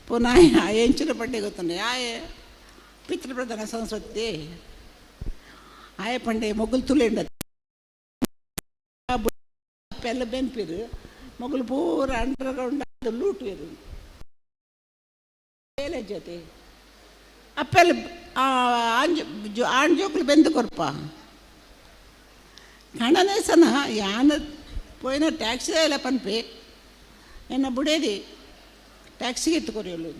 ಪುನಃ ಆ ಎಂಚಿನ ಪಂಡೆ ಗೊತ್ತಂಡೆ ಆಯೆ ಪಿತೃಪ್ರಧಾನ ಸಂಸ್ಕೃತಿ ಆಯ ಪಂಡೆ ಮೊಗಲು ತುಲೆಂಡ ಎಲ್ಲ ಬೆನ್ಪಿರು ಮೊಗಲು ಪೂರ ಅಂಡರ್ಗ್ರೌಂಡ್ ಲೂಟ್ವೇರು ಬೇಲೆ ಜೊತೆ ಅಪ್ಪೆಲ್ಲ ಆಂಜೋಕ್ಲು ಬೆಂದು ಕೊರ್ಪ ಕಣನೇ ಸನ ಯಾನ ಪೋಯಿನ ಟ್ಯಾಕ್ಸಿ ಎಲ್ಲ ಪನ್ಪೆ ಎನ್ನ ಬುಡೇದಿ ಟ್ಯಾಕ್ಸಿಗೆ ಎತ್ತುಕೊರಿಯಲು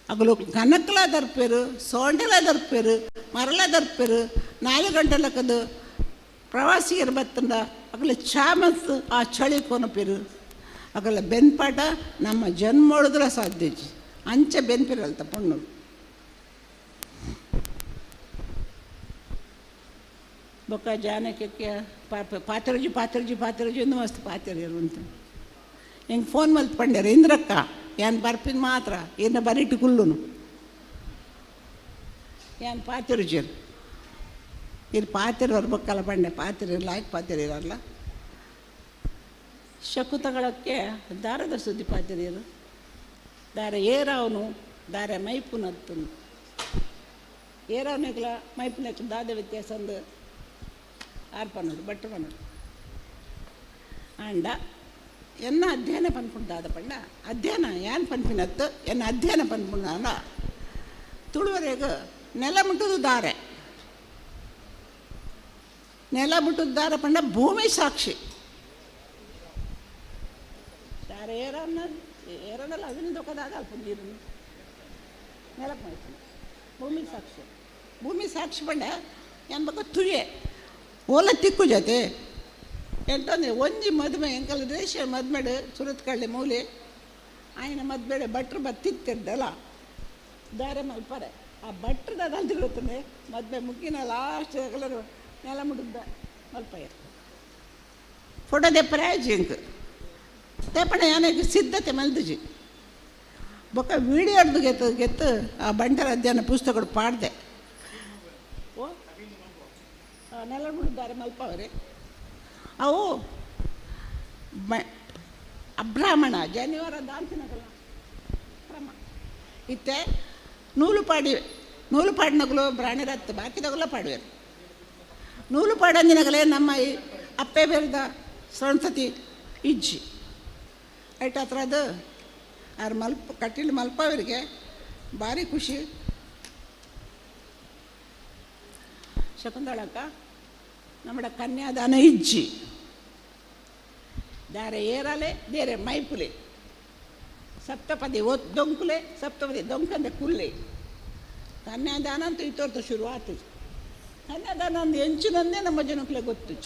ಅಗಲು ಕನಕಲ ದರ್ಪೇರು ಸೋಂಡೆಲ ದರ್ಪೇರು ಮರಲ ದರ್ಪೇರು 4 ಗಂಟೆಲಕ್ಕದು ಪ್ರವಾಸಿಗರು ಬತ್ತಂಡ ಅಗಲು ಚಾ ಮತ್ತು ಆ ಚಳಿ ಕೊನಪೇರು ಅಗಲ ಬೆನ್ಪಾಟ ನಮ್ಮ ಜನ್ಮೊಳದ್ರ ಸಾಧ್ಯ ಅಂಚೆ ಬೆನ್ಪಿರಲ್ತ ಪಣ್ಣು ಬೊಕ್ಕ ಜಾನಕ್ಕೆ ಪಾತ್ರಜಿ ಒಂದು ಮಸ್ತ್ ಪಾತ್ರೆರು ಅಂತ ಹೆಂಗೆ ಫೋನ್ ಮಲ್ತು ಪಂಡ್ಯಾರ ಇಂದ್ರಕ್ಕ ಏನು ಬರ್ಪಿನ ಮಾತ್ರ ಏನು ಬರೀಟು ಕುಲ್ಲುನು ಏನು ಪಾತಿರುಜಿರು ಇದು ಪಾತಿರು ಬರ್ಬೇಕಲ್ಲ ಪಂಡೆ ಪಾತಿರು ಇರಲ್ಲ ಯಾಕೆ ಪಾತಿರು ಇರಲ್ಲ ಶಕು ತಗೊಳಕ್ಕೆ ದಾರದ ಸುದ್ದಿ ಪಾತಿರು ದಾರ ಏರಾವನು ದಾರ ಮೈಪುನತ್ತನು ಏರಾವನೆಗ್ಲ ಮೈಪುನಕ್ಕೆ ದಾದ ವ್ಯತ್ಯಾಸ ಅಂದು ಆರು ಪನ್ನೋಡು ಬಟ್ಟು ಪನ್ನೋಡು ಆಂಡ ಎನ್ನ ಅಧ್ಯಯನ ಪನ್ಪುಂಡಾದ ಪಂಡ ಅಧ್ಯಯನ ಏನು ಪನ್ಪಿನತ್ತು ಎನ್ನ ಅಧ್ಯಯನ ಪನ್ಪುಂಡ ತುಳುವರೆಗೆ ನೆಲ ಮುಟ್ಟುದು ದಾರೆ ನೆಲ ಮುಟ್ಟುದು ದಾರ ಪಂಡ ಭೂಮಿ ಸಾಕ್ಷಿ ದಾರೆ ಏರನಲ್ಲ ಅದನ್ನ ದೊಕ್ಕದಾಗ ಅಲ್ಪ ನೀರು ನೆಲಕ್ಕೆ ಮಾಡ್ತೀನಿ ಭೂಮಿ ಸಾಕ್ಷಿ ಪಂಡ ಏನು ಬೇಕು ತುಯೆ ಓಲ ತಿಕ್ಕು ಜೊತೆ ಎಂತಂದರೆ ಒಂಜಿ ಮದುವೆ ಎಂಕಲ್ ದೇಶ ಮದ್ಮೇಡು ಸುರತ್ಕಳ್ಳಿ ಮೂಲೆ ಆಯ್ನ ಮದ್ಬೇಡೆ ಭಟ್ರು ಬತ್ತಿತ್ತಿದ್ದಲ್ಲ ದಾರೆ ಮಲ್ಪರೆ ಆ ಭಟ್ರದ ಅದಂತಿರುತ್ತದೆ ಮದುವೆ ಮುಗ್ಗಿನ ಲಾಸ್ಟ್ ಎಲ್ಲರೂ ನೆಲ ಮುಡಿದ ಮಲ್ಪಯ್ಯ ಫೋಟೋ ದೆಪ್ಪರೆ ಜಿಂಕ್ ತೆಪ್ಪಣ ಯಾನಿಗೆ ಸಿದ್ಧತೆ ಮಲ್ದಿಜಿ ಬೊಕ್ಕ ವೀಡಿಯೋಡ್ದು ಗೆತ್ತು ಆ ಬಂಟರ ಅಧ್ಯಯನ ಪುಸ್ತಕಗಳು ಪಾಡ್ದೆ ಓ ನೆಲ ಮುಡಿದಾರೆ ಮಲ್ಪವ್ರೆ ಅವು ಅಬ್ರಾಹ್ಮಣ ಜನಿವಾರ ದಾಂತಿನಗಲ ಕ್ರಮ ಇತ್ತೆ ನೂಲು ಪಾಡಿನಗಲು ಬ್ರಾಣಿರತ್ತು ಬಾಕಿದಗಲ ಪಾಡುವೆರು ನೂಲು ಪಾಡಂದಿನಗಲೇ ನಮ್ಮ ಈ ಅಪ್ಪೆ ಬೇರೆದ ಸಂಸತಿ ಇಜ್ಜಿ ಐಟ್ ಹತ್ರ ಅದು ಅವ್ರು ಕಟ್ಟಿಲು ಮಲ್ಪವರಿಗೆ ಭಾರಿ ಖುಷಿ ಶಕುಂತಳಕ್ಕ ನಮ್ಮ ಕನ್ಯಾದಾನ ಇಜ್ಜಿ ದಾರೆ ಏರಲೆ ದೇರೆ ಮೈಪುಲೆ ಸಪ್ತಪದಿ ದೊಂಕುಲೆ ಸಪ್ತಪದಿ ದೊಂಕಂದೆ ಕುಲ್ಲೆ ಕನ್ಯಾದಾನ ಅಂತೂ ಇತ್ತೋರ್ತು ಶುರು ಆತು ಕನ್ಯಾದಾನ ಅಂದು ಎಂಚಿನಂದೇ ನಮ್ಮ ಜನಕ್ಕಲೆ ಗೊತ್ತು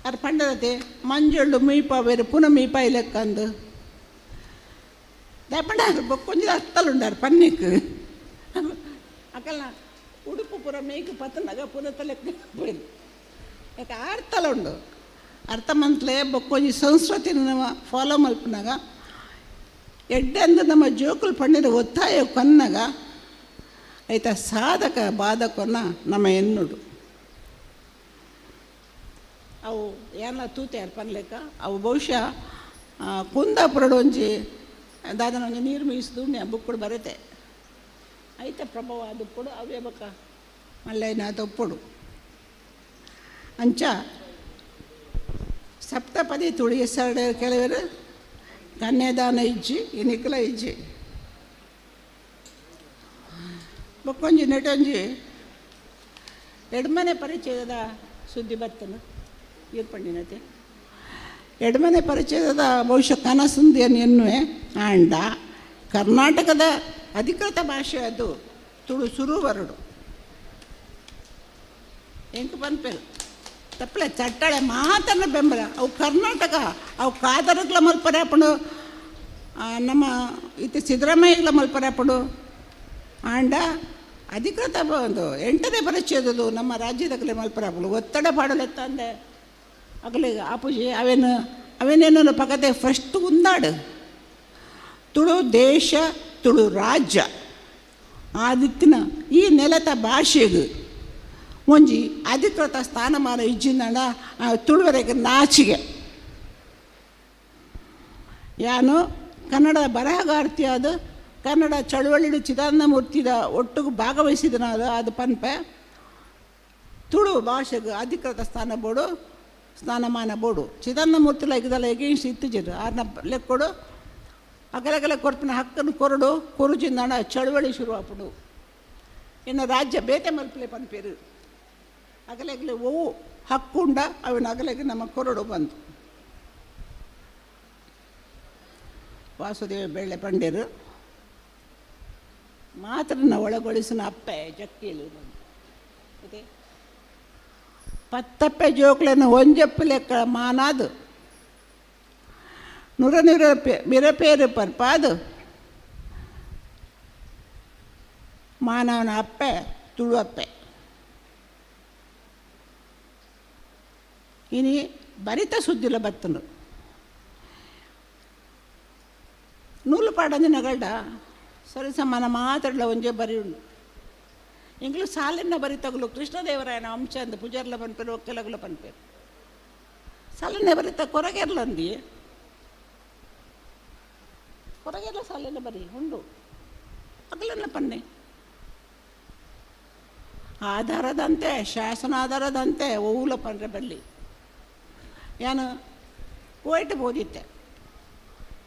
ಅದು ಪಂಡದತೆ ಮಂಜುಳ್ಳು ಮೀಪ ಬೇರೆ ಪುನಃ ಮೀಪ ಇಲೆಕ್ಕಂದು ದಪ್ಪಂಡ ಕೊಂಚ ಅತ್ತಲುಂಡಾರು ಪನ್ನಿಕ್ ಅಕಲ್ನ ಉಡುಪು ಪುರ ಮೇಯ್ಕು ಪತ್ತನಾಗ ಪುನಃ ಲೆಕ್ಕ போயிடுது ಯಾಕೆ ಅರ್ಥಲ ಉಂಡು ಅರ್ಥ ಮಂತ್ಲೆ ಬೊಕ್ಕೊಂಜಿ ಸಂಸ್ಕೃತಿನ ಫಾಲೋ ಮಲ್ಪನಾಗ ಎಡ್ಡೆಂದು ನಮ್ಮ ಜೋಕುಲು ಪಂಡಿನ ಒತ್ತಾಯ ಕೊನ್ನಾಗ ಐತ ಸಾಧಕ ಬಾಧಕನ್ನ ನಮ್ಮ ಎನ್ನುಡು ಅವು ಏನ ತೂತೆ ಪನ್ಲೆಕ್ಕ ಅವು ಬಹುಶಃ ಕುಂದಾಪುರಡು ಒಂಜಿ ದಾದನ ಒಂಜಿ ನೀರು ಮೀಸಿದು ಬುಕ್ಕುಡು ಬರುತ್ತೆ ಐತೆ ಪ್ರಭಾವ ಅದು ಕೊಡು ಅವೇ ಬಕ್ಕ ಮಲ್ಲೈನ ತಪ್ಪುಡು ಅಂಚ ಸಪ್ತಪದಿ ತುಳಿ ಹೆಸರು ಕೆಲವರು ಕನ್ಯಾದಾನ ಇಜ್ಜಿ ಇನಿಕಲ ಇಜ್ಜಿ ಬೊಕ್ಕೊಂಜಿ ನೆಟೊಂಜಿ ಎಡ್ಮನೆ ಪರಿಚಯದ ಸುದ್ದಿ ಬರ್ತನು ಈರ್ಪಂಡಿನತೆ ಎಡ್ಮನೆ ಪರಿಚಯದ ಬಹುಶಃ ಕನಸುಂದಿಯನ್ನು ಎನ್ನುವೆ ಆಂಡ ಕರ್ನಾಟಕದ ಅಧಿಕೃತ ಭಾಷೆ ಅದು ತುಳು ಸುರುವರಡು ಎಂಕು ಪನ್ಪೇರು ತಪ್ಪಲೆ ಚಟ್ಟಳೆ ಮಾತನ್ನ ಬೆಂಬಲ ಅವು ಕರ್ನಾಟಕ ಅವು ಕಾದರಗ್ಲ ಮಲ್ಪರ್ಯಾಪಡು ನಮ್ಮ ಇತ್ತು ಸಿದ್ದರಾಮಯ್ಯಗ್ಲ ಮಲ್ಪರ್ಯಾಪಡು ಆಂಡ ಅಧಿಕೃತ ಒಂದು 8ನೇ ಪರಿಚಯದದು ನಮ್ಮ ರಾಜ್ಯದಾಗಲೇ ಮಲ್ಪರ್ಯಾಪಡು ಒತ್ತಡ ಪಾಡಲೆತ್ತ ಅಂದೆ ಅಗಲಿ ಆಪುಜಿ ಅವೇನೇನು ಪಕ್ಕದೆ ಫಸ್ಟ್ ಉಂದಾಡು ತುಳು ದೇಶ ತುಳು ರಾಜ್ಯ ಆದಿತ್ತಿನ ಈ ನೆಲದ ಭಾಷೆಗೆ ಒಂಜಿ ಅಧಿಕೃತ ಸ್ಥಾನಮಾನ ಇಜ್ಜಿಂದ ತುಳುವರೆಗೆ ನಾಚಿಗೆ ಯಾನು ಕನ್ನಡ ಬರಹಗಾರ್ತಿಯಾದ ಕನ್ನಡ ಚಳುವಳಿಡು ಚಿದಾನಂದಮೂರ್ತಿದ ಒಟ್ಟಿಗೆ ಭಾಗವಹಿಸಿದನಾದ ಅದು ಪನ್ಪೆ ತುಳು ಭಾಷೆಗೆ ಅಧಿಕೃತ ಸ್ಥಾನಮಾನ ಬೋಡು ಚಿದಾನಂದಮೂರ್ತಿಲ ಇದೆಲ್ಲ ಎಗೇನ್ಸ್ಟ್ ಇತ್ತಿಜರು ಆರ್ನ ಲೆಕ್ಕೊಡು ಅಗಲಗಲ ಕೊರ್ಪಿನ ಹಕ್ಕನ್ನು ಕೊರುಜಿಂದ ಚಳುವಳಿ ಶುರುವಾಪಡು ಇನ್ನು ರಾಜ್ಯ ಬೇತೆ ಮಲ್ಪಲೆ ಪನ್ಪೇರು ಅಗಲಗಲೆ ಓವು ಹಕ್ಕುಂಡ ಅವನ ಅಗಲಗೆ ನಮ್ಮ ಕೊರಡು ಬಂತು ವಾಸುದೇವ ಬೆಳ್ಳೆ ಪಂಡೇರು ಮಾತ್ರನ ಒಳಗೊಳಿಸಿನ ಅಪ್ಪೆ ಜಕ್ಕೇಲು ಬಂದು ಪತ್ತಪ್ಪೆ ಜೋಕ್ಲೆನ ಒಂಜಪ್ಪು ಲೆಕ್ಕ ಮಾನಾದು ಮಿರಪೇರು ಪರ್ಪಾದು ಮಾನವನ ಅಪ್ಪೆ ತುಳು ಅಪ್ಪೆ ಇನಿ ಬರಿತ ಸುದ್ದಿಲ್ಲ ಬತ್ತನು ನೂಲು ಪಾಡಂದಿನಗಳ್ಡ ಸರಿ ಸಮಾನ ಮಾತಾಡಲ ಒಂಜೆ ಬರಿ ಉಂಡು ಎಂಗ್ಲು ಸಾಲಿನ ಬರಿ ತಗಲು ಕೃಷ್ಣದೇವರಾಯನ ಅಂಶ ಅಂದ ಪೂಜಾರ್ಲ ಪನ್ಪೇರು ಒಕ್ಕೆಲಗುಲ ಪನ್ಪೇರು ಸಾಲಿನ ಬರಿತ ಕೊರಗೆರ್ಲಂದಿ ಕೊರಗೆರ್ಲ ಸಾಲಿನ ಬರಿ ಉಂಡು ಅಗಲನ್ನ ಪನ್ನೆ ಆಧಾರದಂತೆ ಶಾಸನ ಆಧಾರದಂತೆ ಓವುಲ ಪನ್ರೆ ಬಲ್ಲಿ ಯಾನು ಕೋಯ್ಟ್ ಬೋದಿತ್ತೆ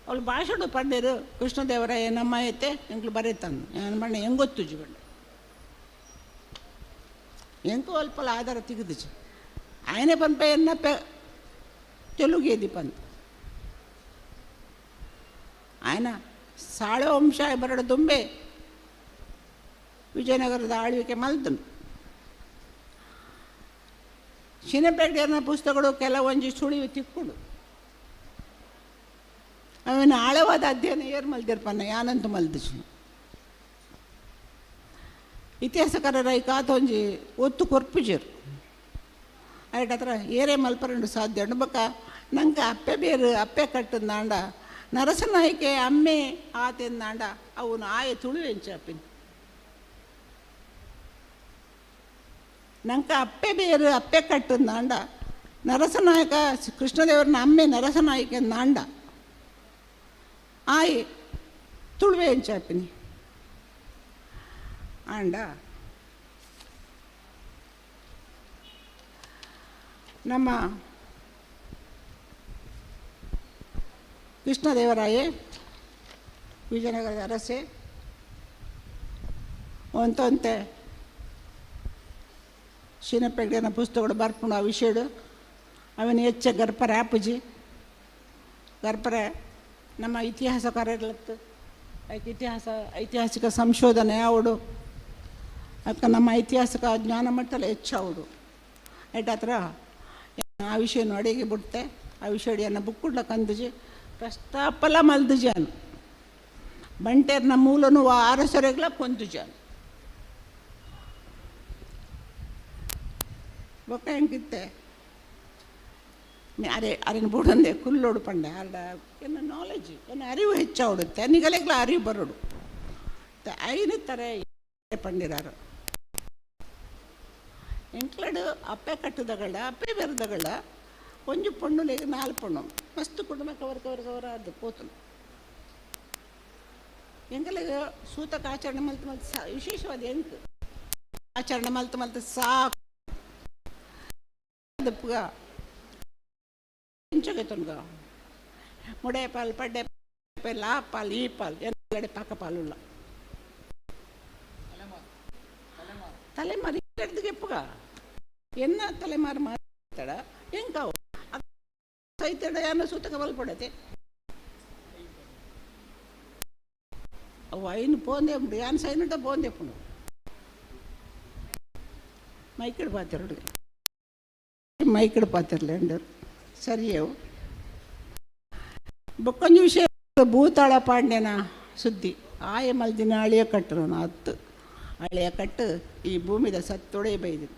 ಅವಳು ಭಾಷಣ ಪಂಡೇರು ಕೃಷ್ಣದೇವರಾಯ ನಮ್ಮ ಐತೆ ಎಂಗ್ಳು ಬರೀತಾನು ನಾನು ಬಣ್ಣ ಹೆಂಗೊತ್ತುಜು ಬಣ್ಣ ಎಂಕು ಅಲ್ಪಲ ಆಧಾರ ತೆಗೆದುಚು ఆయన పనిపై ఎన్న తెలుగేది పని ఆయన ಸಾಳೆ ವಂಶ ಬರಡ ದುಂಬೆ ವಿಜಯನಗರದ ಆಳ್ವಿಕೆ ಮಲ್ದನು ಶಿನಪೇಟೆಯನ್ನ ಪುಸ್ತಕಗಳು ಕೆಲವೊಂದು ಸುಳಿವು ತಿಕ್ಕುಡು ಅವನ ಆಳವಾದ ಅಧ್ಯಯನ ಏರು ಮಲ್ದಿರ್ಪನ್ನ ಯಾನಂತ ಮಲ್ದಿಸು ಇತಿಹಾಸಕಾರರ ಈ ಕಾತೊಂಜಿ ಒತ್ತು ಕೊರ್ಪಿಜರು ಅಯ್ಯಟ ಹತ್ರ ಏರೇ ಮಲ್ಪರಂಡು ಸಾಧ್ಯ ಅಣ್ಬಕ್ಕ ನಂಗೆ ಅಪ್ಪೆ ಬೇರು ಅಪ್ಪೆ ಕಟ್ಟಂದಾಂಡ ನರಸನಾಯ್ಕೆ ಅಮ್ಮೆ ಆತೆಂದಾಂಡ ಅವನು ಆಯ ತುಳುವೆಂಚಾಪಿನ ನಂಗೆ ಅಪ್ಪೆ ಬೇರು ಅಪ್ಪೆ ಕಟ್ಟಂದಾಂಡ ನರಸನಾಯಕ ಕೃಷ್ಣದೇವರನ ಅಮ್ಮೆ ನರಸನಾಯ್ಕೆ ಅಂದಾಂಡ ಆಯ್ ತುಳುವೆಂಚಾಪಿನಿ ಆಂಡ ನಮ್ಮ ಕೃಷ್ಣದೇವರಾಯ ವಿಜಯನಗರದ ಅರಸೆ ಒಂತೊಂತೆ ಶಿನಪೇಟೆನ ಪುಸ್ತಕಗಳು ಬರ್ಪುಂಡು ಆ ವಿಷಯಡು ಅವನ ಹೆಚ್ಚ ಗರ್ಪರ ಆಪುಜಿ ಗರ್ಪರ ನಮ್ಮ ಇತಿಹಾಸಕಾರರ್ಲತ್ತು ಅದಕ್ಕೆ ಐತಿಹಾಸಿಕ ಸಂಶೋಧನೆ ಅವಡು ಅದಕ್ಕೆ ನಮ್ಮ ಐತಿಹಾಸಿಕ ಜ್ಞಾನ ಮಟ್ಟದಲ್ಲಿ ಹೆಚ್ಚಾವುಡು ಐಟ್ ಹತ್ರ ಆ ವಿಷಯ ಅಡಿಗೆ ಬಿಡ್ತೆ ಆ ವಿಷಯಡಿಯನ್ನು ಬುಕ್ಕುಡ್ಲ ಕಂದುಜಿ ಪ್ರಸ್ತಾಪಲ ಮಲ್ದುಜಾನು ಬಂಟೇರ್ನ ಮೂಲನು ಆರಸರೆಗ್ಲ ಕೊಂದುಜಾನು ಬೊಕ್ಕ ಹೆಂಗಿತ್ತೆ ಅರಿನ ಬುಡಂದೆ ಕುಲ್ಲೋಡು ಪಂಡೆ ಅಲ್ಲ ಏನು ನಾಲೆಜ್ ಏನು ಅರಿವು ಹೆಚ್ಚಾವುಡುತ್ತೆ ನಿಗಲೆಗ್ಲ ಅರಿವು ಬರೋಡು ಐನು ಥರ ಪಂಡಿರಾರು ಎಂಕ್ಲಡು ಅಪ್ಪೆ ಕಟ್ಟದಗಳ ಅಪ್ಪೆ ಬೆರೆದಗಳ ಒಂಜು ಪೊಣ್ಣುಲೆಗೆ 4 ಪೊಣ್ಣು ಮಸ್ತ್ ಕುಟುಂಬ ಕವರ್ ಅದು ಪೋತನು ಎಂಕಲೆಗೆ ಸೂತಕ ಆಚರಣೆ ಮಲ್ತು ವಿಶೇಷವಾದ ಎಂಕು ಆಚರಣೆ ಮಲ್ತು ಸಾಕು ಅದಪ್ಪಗ ಎಂಚಗೈತನ್ಗ ಮುಡೆ ಪಾಲ್ ಪಡ್ಡೆ ಪಾಲ್ ಆ ಪಾಲ್ ಈ ಪಾಲ್ ಎಂಗಡೆ ಪಾಕ ಪಾಲುಲ್ಲ ತಲೆಮಾರಿ ಎಪ್ಪಗ ಎನ್ನ ತಲೆಮಾರು ಮಾತಾಡ ಎಂಕಾವು ಸೈತಡ ಯಾನ ಸೂತಕ ಬಲ್ಪಡತೆ ಅವು ಐನು ಪೋಂದೆ ಉಂಟು ಯಾನ್ ಸೈನಟ ಪೋಂದೆ ಪುಂಡು ಮೈಕಡು ಪಾತಿರಡು ಮೈಕಡು ಪಾತಿರ್ಲೆಂಡರು ಸರಿಯವು ಬೊಕ್ಕೊಂದು ವಿಷಯ ಭೂತಾಳ ಪಾಂಡ್ಯನ ಸುದ್ದಿ ಆಯ ಮಲ್ದಿನ ಅಳಿಯ ಕಟ್ಟರು ಹತ್ತು ಹಳೆಯ ಕಟ್ಟು ಈ ಭೂಮಿದ ಸತ್ತೊಡೆ ಬೈದು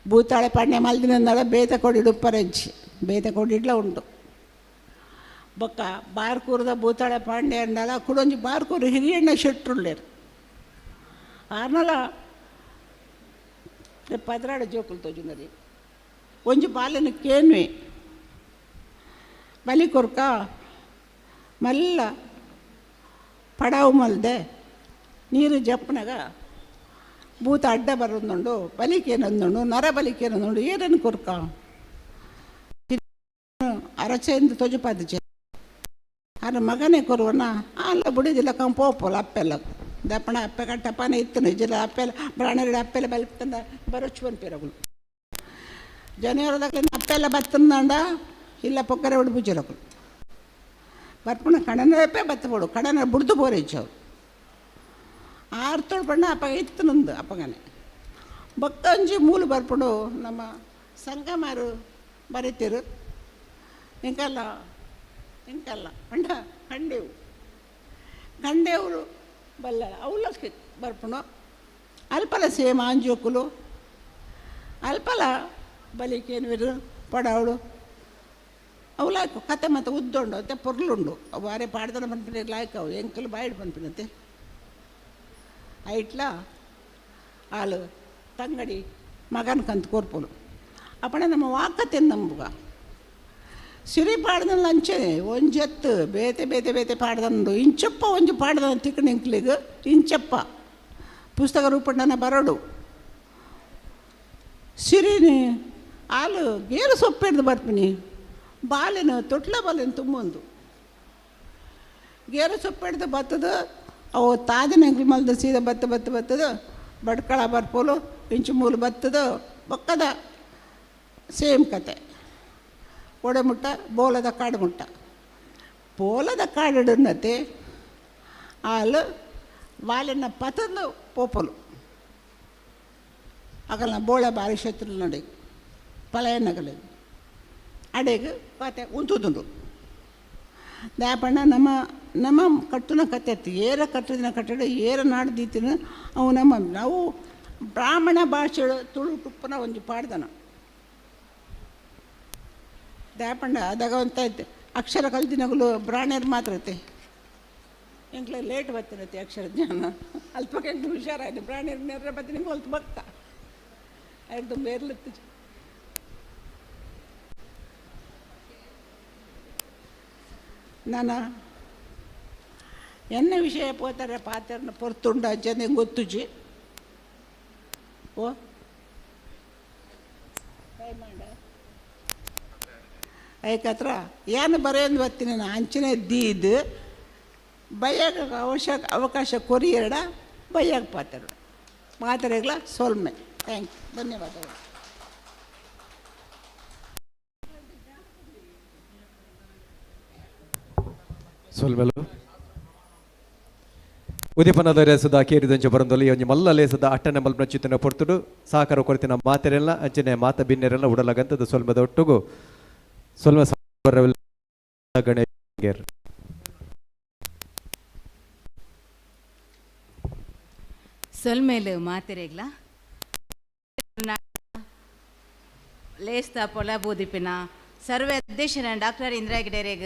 ಭೂತಾಳೆ ಪಾಂಡ್ಯ ಮಲ್ದಿನಂದಳ ಬೇತ ಕೊಡಿಡು ಪರಂಚಿ ಬೇತ ಕೊಡಿಡ್ಲ ಉಂಟು ಬೊಕ್ಕ ಬಾರ್ಕೂರದ ಭೂತಾಳೆ ಪಾಂಡ್ಯ ಅಂಡಲ ಕುಡೊಂಜಿ ಬಾರ್ಕೂರು ಹಿರಿಯಣ್ಣ ಶೆಟ್ರುಳ್ಳೇರು ಆರ್ನಲ ಪದ್ರಾಡ ಜೋಕುಲು ತೋಜುನರಿ ಒಂಜಿ ಬಾಲಿನ ಕೇನ್ವಿ ಬಲಿ ಕೊರ್ಕ ಮಲ್ಲ ಪಡಾವು ಮಲ್ದೆ ನೀರು ಜಪ್ಪನಾಗ ಭೂತ ಅಡ್ಡ ಬರೋದುಂಡು ಬಲಿಕೇನಂದುಂಡು ನರ ಬಲಿಕೇನಂದುಂಡು ಏನೇನು ಕೊರ್ಕ ಅರಚೆಂದು ತೊಜುಪಾದ ಅರ ಮಗನೇ ಕೊರುವನ ಅಲ್ಲ ಬುಡಿದಿಲ್ಲ ಕಂಪೋಪಲ್ಲ ಅಪ್ಪೆಲ್ಲ ದಪ್ಪಣ ಅಪ್ಪೆ ಕಟ್ಟಪ್ಪನೇ ಇತ್ತು ನಿಜಲ ಅಪ್ಪೆಲ್ಲ ಪ್ರಾಣರಿ ಅಪ್ಪೆಲ್ಲ ಬಲಿತಂದ ಬರೋಚು ಪನ್ಪೇರಗಳು ಜನವರದಾಗ ಅಪ್ಪೆಲ್ಲ ಬತ್ತಂದಾಂಡ ಇಲ್ಲ ಪೊಕ್ಕರೆ ಹೊಡು ಬುಜ್ಜರಗಳು ಬರ್ಪುಣ ಕಡನಪ್ಪೆ ಬತ್ತ ಬಿಡು ಕಡನ ಬುಡ್ದು ಬೋರೇಚು ಅವ್ರು ಆರ್ತೋಳು ಪಣ್ಣ ಅಪ್ಪಗ ಇತ್ತು ನಂದು ಅಪ್ಪಗನೆ ಬಕ್ಕಂಜಿ ಮೂಲು ಬರ್ಪುಡು ನಮ್ಮ ಸಂಗಮಾರು ಬರೀತಿರು ಇಂಕಲ್ಲ ಅಂಡ ಕಂಡೇವರು ಬಲ್ಲ ಅವಲಕ್ಕೆ ಬರ್ಪುಣು ಅಲ್ಪಲ ಸೇಮ್ ಆಂಜೋಕುಲು ಅಲ್ಪಲ ಬಲಿಕೇನು ಪಡಾವಳು ಅವಲಾಯ್ಕು ಕತೆ ಮತ್ತು ಉದ್ದೊಂಡು ಮತ್ತೆ ಪೊರ್ಲುಂಡು ಅವು ಅರೆ ಪಾಡ್ದನ ಪನ್ಪಿನ ಲಾಯ್ಕ ಅವು ಎಂಕಲು ಬಾಯಿಡ್ ಪನ್ಪಿನಂತೆ ಐಟ್ಲ ಹಾಲು ತಂಗಡಿ ಮಗನ ಕಂತು ಕೋರ್ಪೋಲು ಅಪ್ಪಣ ನಮ್ಮ ವಾಕತೆ ನಂಬುಗ ಸಿರಿ ಪಾಡ್ದಲ್ಲ ಅಂಚೆ ಒಂಜೆತ್ತು ಬೇತೆ ಬೇತೆ ಬೇತೆ ಪಾಡ್ದಂಡು ಇಂಚಪ್ಪ ಒಂಜು ಪಾಡ್ದನ ತಿಕ್ಕಣ ಇಂಕ್ಲಿಗೆ ಇಂಚಪ್ಪ ಪುಸ್ತಕ ರೂಪಣ್ಣನ ಬರಡು ಸಿರಿನಿ ಹಾಲು ಗೇರು ಸೊಪ್ಪೆಡ್ದು ಬರ್ತೀನಿ ಬಾಲೆನು ತೊಟ್ಲ ಬಾಲೆನು ತುಂಬೊಂದು ಗೇರು ಸೊಪ್ಪೆಡ್ದು ಬತ್ತದ ಅವು ತಾಜನ ಅಂಕ್ಲಿ ಮಲ್ದ ಸೀದಾ ಬತ್ತದ ಬಡ್ಕಳ ಬರ್ಪೋಲು ಇಂಚು ಮೂಲು ಬತ್ತದ ಬಕ್ಕದ ಸೇಮ್ ಕತೆ ಒಡೆಮುಟ್ಟ ಬೋಲದ ಕಾಡು ಮುಟ್ಟ ಬೋಲದ ಕಾಡಿಡನ್ನತೆ ಹಾಲು ಬಾಲೆನ ಪತಂದು ಪೋಪಲು ಆಗಲ್ಲ ಬೋಳ ಬಾರಿ ಶತ್ರು ನಡೆ ಪಲಯನಗಲು ಅಡೆಗೆ ಕತೆ ಉಂತುದುಂಡು ದಾಪಣ್ಣ ನಮ್ಮ ಕಟ್ಟುನ ಕತೆ ಏರ ಕಟ್ಟದಿನ ಕಟ್ಟಡ ಏರ ನಾಡ್ದೀತಿನ ಅವು ನಾವು ಬ್ರಾಹ್ಮಣ ಭಾಷೆ ತುಳು ತುಪ್ಪನ ಒಂಜಿ ಪಾಡ್ದನ ದಾಪಣ್ಣ ಅದಾಗ ಅಂತ ಐತೆ ಅಕ್ಷರ ಕಲ್ತಿನಗಳು ಬ್ರಾಹ್ಮಣರು ಮಾತ್ರ ಐತೆ ಎಂಕ್ಲೆ ಲೇಟ್ ಬರ್ತಿರತ್ತೆ ಅಕ್ಷರ ಜ್ಞಾನ ಅಲ್ಪಕ್ಕೆ ಎಂಕ್ಲು ಹುಷಾರಾಯ್ತು ಬ್ರಾಹ್ಮಣರು ನೆರ್ರೆ ಬತ್ತಿ ನಿಂಗೆ ಹೊಲ್ತು ಬಕ್ತಾ ಆಯ್ತು ಬೇರ್ಲತ್ತು ನಾನು ಎನ್ನ ವಿಷಯ ಪೋತಾರೆ ಪಾತ್ರನ ಪೊರ್ತುಂಡ ಜನ ಗೊತ್ತುಜಿ ಓ ಐಕತ್ರ ಏನು ಬರೆಯೊಂದು ಬರ್ತೀನಿ ನಾನು ಅಂಚನೆ ದೀದು ಬಯ್ಯಾಗ ಅವಕಾಶ ಕೊರಿಯರಡ ಬಯ್ಯಾಗ ಪಾತ್ರೆಗಳ ಸೋಲ್ಮೆ ಥ್ಯಾಂಕ್ ಯು ಧನ್ಯವಾದಗಳು ಸೊಲ್ಮೆಲು ಉದಿಪನದ ಲೇಸದ ಕೇರಿದಂಚ ಬರಂದಲ್ಲಿ ಒಂಜಿ ಮಲ್ಲ ಲೇಸದ ಅಟ್ಟನೆ ಮಲ್ಪನ ಚಿತ್ತನ ಪೊರ್ತುಡು ಸಹಕಾರ ಕೊಡ್ತಿನ ಮಾತೆರೆಲ್ಲ ಅಂಚನೆ ಮಾತ ಬಿನ್ನೆರೆಲ್ಲ ಉಡಲಗಂತದ ಸೊಲ್ಮೆದ ಒಟ್ಟುಗು ಸೊಲ್ಮೆ ಗಣೇಶ ಸೊಲ್ಮೇಲು ಮಾತೆರೆಗ್ಲ ಲೇಸ್ತ ಪೊಲ ಬೂದಿಪಿನ ಸರ್ವೆ ಅಧ್ಯಕ್ಷನ ಡಾಕ್ಟರ್ ಇಂದಿರಾ ಹೆಗ್ಡೆರೆಗ್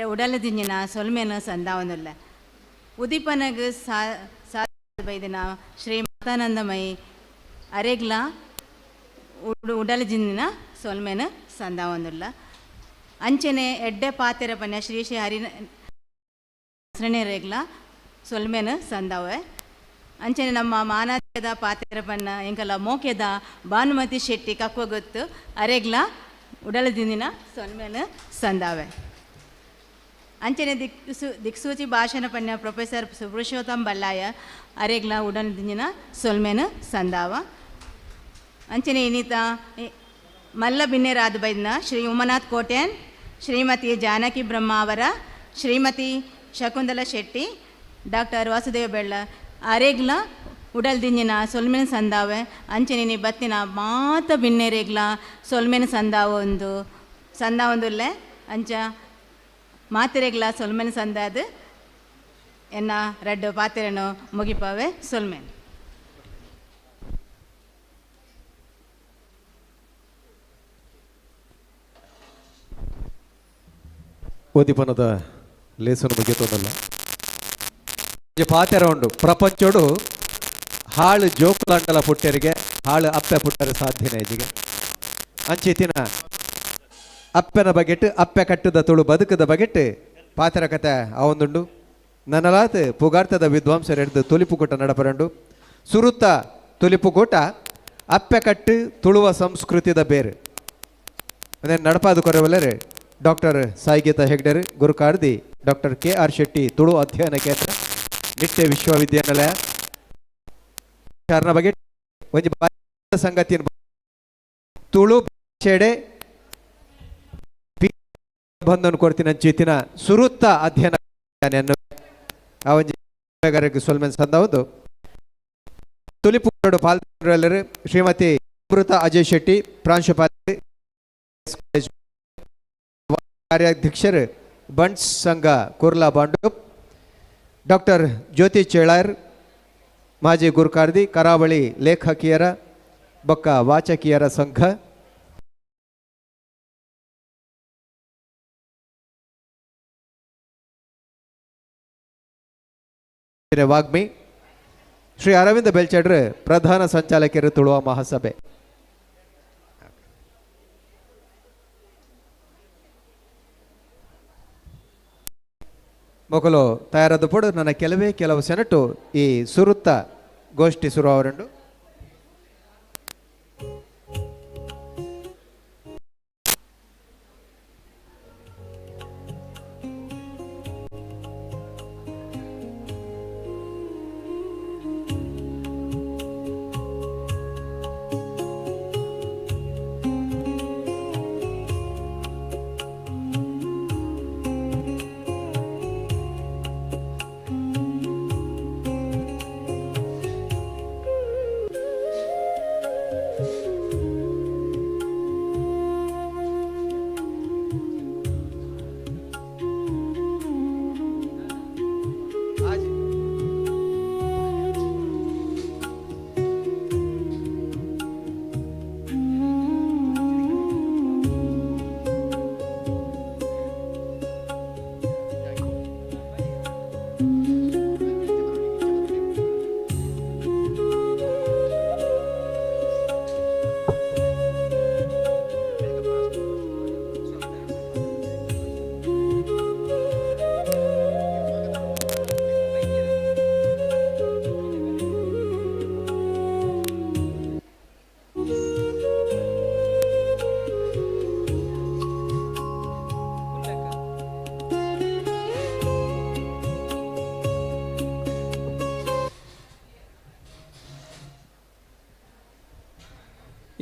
ಉಡಲ ದಿಂಜಿನ ಸೊಲ್ಮೇನು ಸಂದಾವನುಲ್ಲ ಉದಿಪನಗ್ ಬೈದಿನ ಶ್ರೀ ಮಾತಾನಂದಮಯಿ ಅರೆಗ್ಲ ಉಡಲ ಜಿಂದಿನ ಸೊಲ್ಮೇನು ಸಂದಾವನುಲ್ಲ ಅಂಚನೆ ಎಡ್ಡೆ ಪಾತೆರ ಪನ್ಯ ಶ್ರೀ ಶ್ರೀ ಹರಿನೇರೆಗ್ಲ ಸೊಲ್ಮೇನು ಸಂದಾವೆ ಅಂಚನೆ ನಮ್ಮ ಮಾನದ ಪಾತೆರ ಪನ್ನ ಎಂಕಲ ಮೋಕೆದ ಭಾನುಮತಿ ಶೆಟ್ಟಿ ಕಕ್ವ ಗೊತ್ತು ಅರೆಗ್ಲ ಉಡಲ ದಿಂದಿನ ಸೊಲ್ಮೇನು ಸಂದಾವೆ ಅಂಚನೆ ದಿಕ್ಸೂಚಿ ಭಾಷಣ ಪನ್ಯ ಪ್ರೊಫೆಸರ್ ಪುರುಷೋತ್ತಮ್ ಬಲ್ಲಾಯ ಅರೆಗ್ಲ ಉಡಲ ದಿಂದಿನ ಸೊಲ್ಮೇನು ಸಂದಾವ ಅಂಚನೆ ಇನ್ನಿತ ಮಲ್ಲ ಬಿನ್ನೆರಾದ ಬೈದಿನ ಶ್ರೀ ಉಮನಾಥ್ ಕೋಟ್ಯನ್ ಶ್ರೀಮತಿ ಜಾನಕಿ ಬ್ರಹ್ಮ ಅವರ ಶ್ರೀಮತಿ ಶಕುಂತಲ ಶೆಟ್ಟಿ ಡಾಕ್ಟರ್ ವಾಸುದೇವ ಬೆಳ್ಳ ಅರೆಗ್ಲ ಉಡಲ್ ದಿಂಜಿನ ಸೊಲ್ಮೆನ ಸಂದಾವೆ ಅಂಚನೆ ಬತ್ತಿನ ಮಾತ ಬಿನ್ನೆರೆಗ್ಲ ಸೊಲ್ಮೆನ ಸಂದಾವೊಂದುಲ್ಲೆ ಅಂಚ ಮಾತೆರೆಗ್ಲ ಸೊಲ್ಮೆನ ಸಂದಾದ ಎನ್ನ ರಡ್ಡು ಪಾತೆರೆನು ಮುಗಿಪಾವೆ ಸೊಲ್ಮೆನ್ ಓದಿಪನದ ಲೇಸನ ಬಗ್ಗೆ ತೋದಲ್ಲ ಪಾತೆರ ಉಂಡು ಪ್ರಪಂಚಡು ಹಾಳು ಜೋಕುಲಾಂಡಲ ಪುಟ್ಟರಿಗೆ ಹಾಳು ಅಪ್ಪೆ ಪುಟ್ಟರೆ ಸಾಧ್ಯನೇ ಇಜಿಗೆ ಅಂಚಿತಿನ ಅಪ್ಪೆನ ಬಗೆಟ್ ಅಪ್ಪೆ ಕಟ್ಟದ ತುಳು ಬದುಕದ ಬಗೆಟ್ ಪಾತೆರ ಕತೆ ಅವೊಂದುಂಡು ನನಲಾತ್ ಪುಗಾರ್ತದ ವಿದ್ವಾಂಸರು ಹಿಡಿದು ತುಲಿಪುಕೂಟ ನಡಪರಂಡು ಸುರುತ್ತ ತುಲಿಪುಕೂಟ ಅಪ್ಪೆ ಕಟ್ಟು ತುಳುವ ಸಂಸ್ಕೃತಿದ ಬೇರು ಅದೇ ನಡಪಾದು ಕೊರವಲ್ಲರೆ ಡಾಕ್ಟರ್ ಸಾಯಿಗೀತಾ ಹೆಗ್ಡೆರ್ ಗುರುಕಾರ್ದಿ ಡಾಕ್ಟರ್ KR ಶೆಟ್ಟಿ ತುಳು ಅಧ್ಯಯನ ಕೇಂದ್ರ ನಿಟ್ಟೆ ವಿಶ್ವವಿದ್ಯಾನಿಲಯ ಬಗ್ಗೆ ಒಂಜಿ ಸಂಗತಿ ತುಳು ಭಾಷೆಡೆ ಬಂಧನ ಕೊಡ್ತೀನಿ ಅಂಚಿತಿನ ಸುರುತ್ತ ಅಧ್ಯಯನ ಸೊಲ್ಮೆನ್ ಸಂದವುದು ತುಲಿಪುಡು ಪಾಲ್ಗೊಳ್ಳರು ಶ್ರೀಮತಿ ಅಮೃತ ಅಜಯ್ ಶೆಟ್ಟಿ ಪ್ರಾಂಶುಪಾಲ ಕಾರ್ಯಾಧ್ಯಕ್ಷರು ಬಂಟ್ಸ್ ಸಂಘ ಕುರ್ಲಾ ಬಾಂಡೂಪ್, ಡಾಕ್ಟರ್ ಜ್ಯೋತಿ ಚೇಳಾರ್ ಮಾಜಿ ಗುರುಕಾರ್ದಿ ಕರಾವಳಿ ಲೇಖಕಿಯರ ಬೊಕ್ಕ ವಾಚಕಿಯರ ಸಂಘ, ವಾಗ್ಮಿ ಶ್ರೀ ಅರವಿಂದ ಬೆಲ್ಚಡ್ರ ಪ್ರಧಾನ ಸಂಚಾಲಕರು ತುಳುವ ಮಹಾಸಭೆ. ಮೊದಲು ತಯಾರಾದ ಪಡು ನನ್ನ ಕೆಲವು ಸೆನೆಟು ಈ ಸುರುತ್ತ ಗೋಷ್ಠಿ ಶುರು ಅವರಂಡು.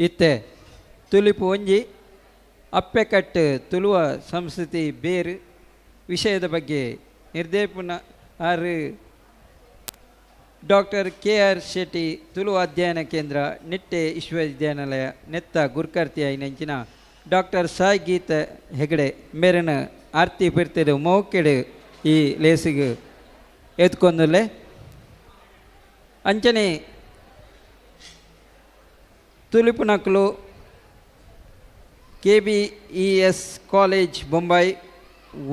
ಇತ್ತೆ ತುಲಿಪು ಒಂಜಿ ಅಪ್ಪೆಕಟ್ಟು ತುಳುವ ಸಂಸ್ಕೃತಿ ಬೇರು ವಿಷಯದ ಬಗ್ಗೆ ನಿರ್ದೇಪನ ಆರು ಡಾಕ್ಟರ್ KR ಶೆಟ್ಟಿ ತುಳು ಅಧ್ಯಯನ ಕೇಂದ್ರ ನಿಟ್ಟೆ ವಿಶ್ವವಿದ್ಯಾನಿಲಯ ನೆತ್ತ ಗುರ್ಕರ್ತಿ ಐನಂಚಿನ ಡಾಕ್ಟರ್ ಸಾಯಿ ಗೀತ ಹೆಗಡೆ ಮೇರನ ಆರ್ತಿ ಪಿರ್ತಿಡು ಮೋಕೆಡು ಈ ಲೇಸಿಗೆ ಎತ್ಕೊಂದುಲ್ಲೆ ಅಂಚನೆ ತುಲಿಪು ನಕಲು KBES ಕಾಲೇಜ್ ಬೊಂಬಾಯಿ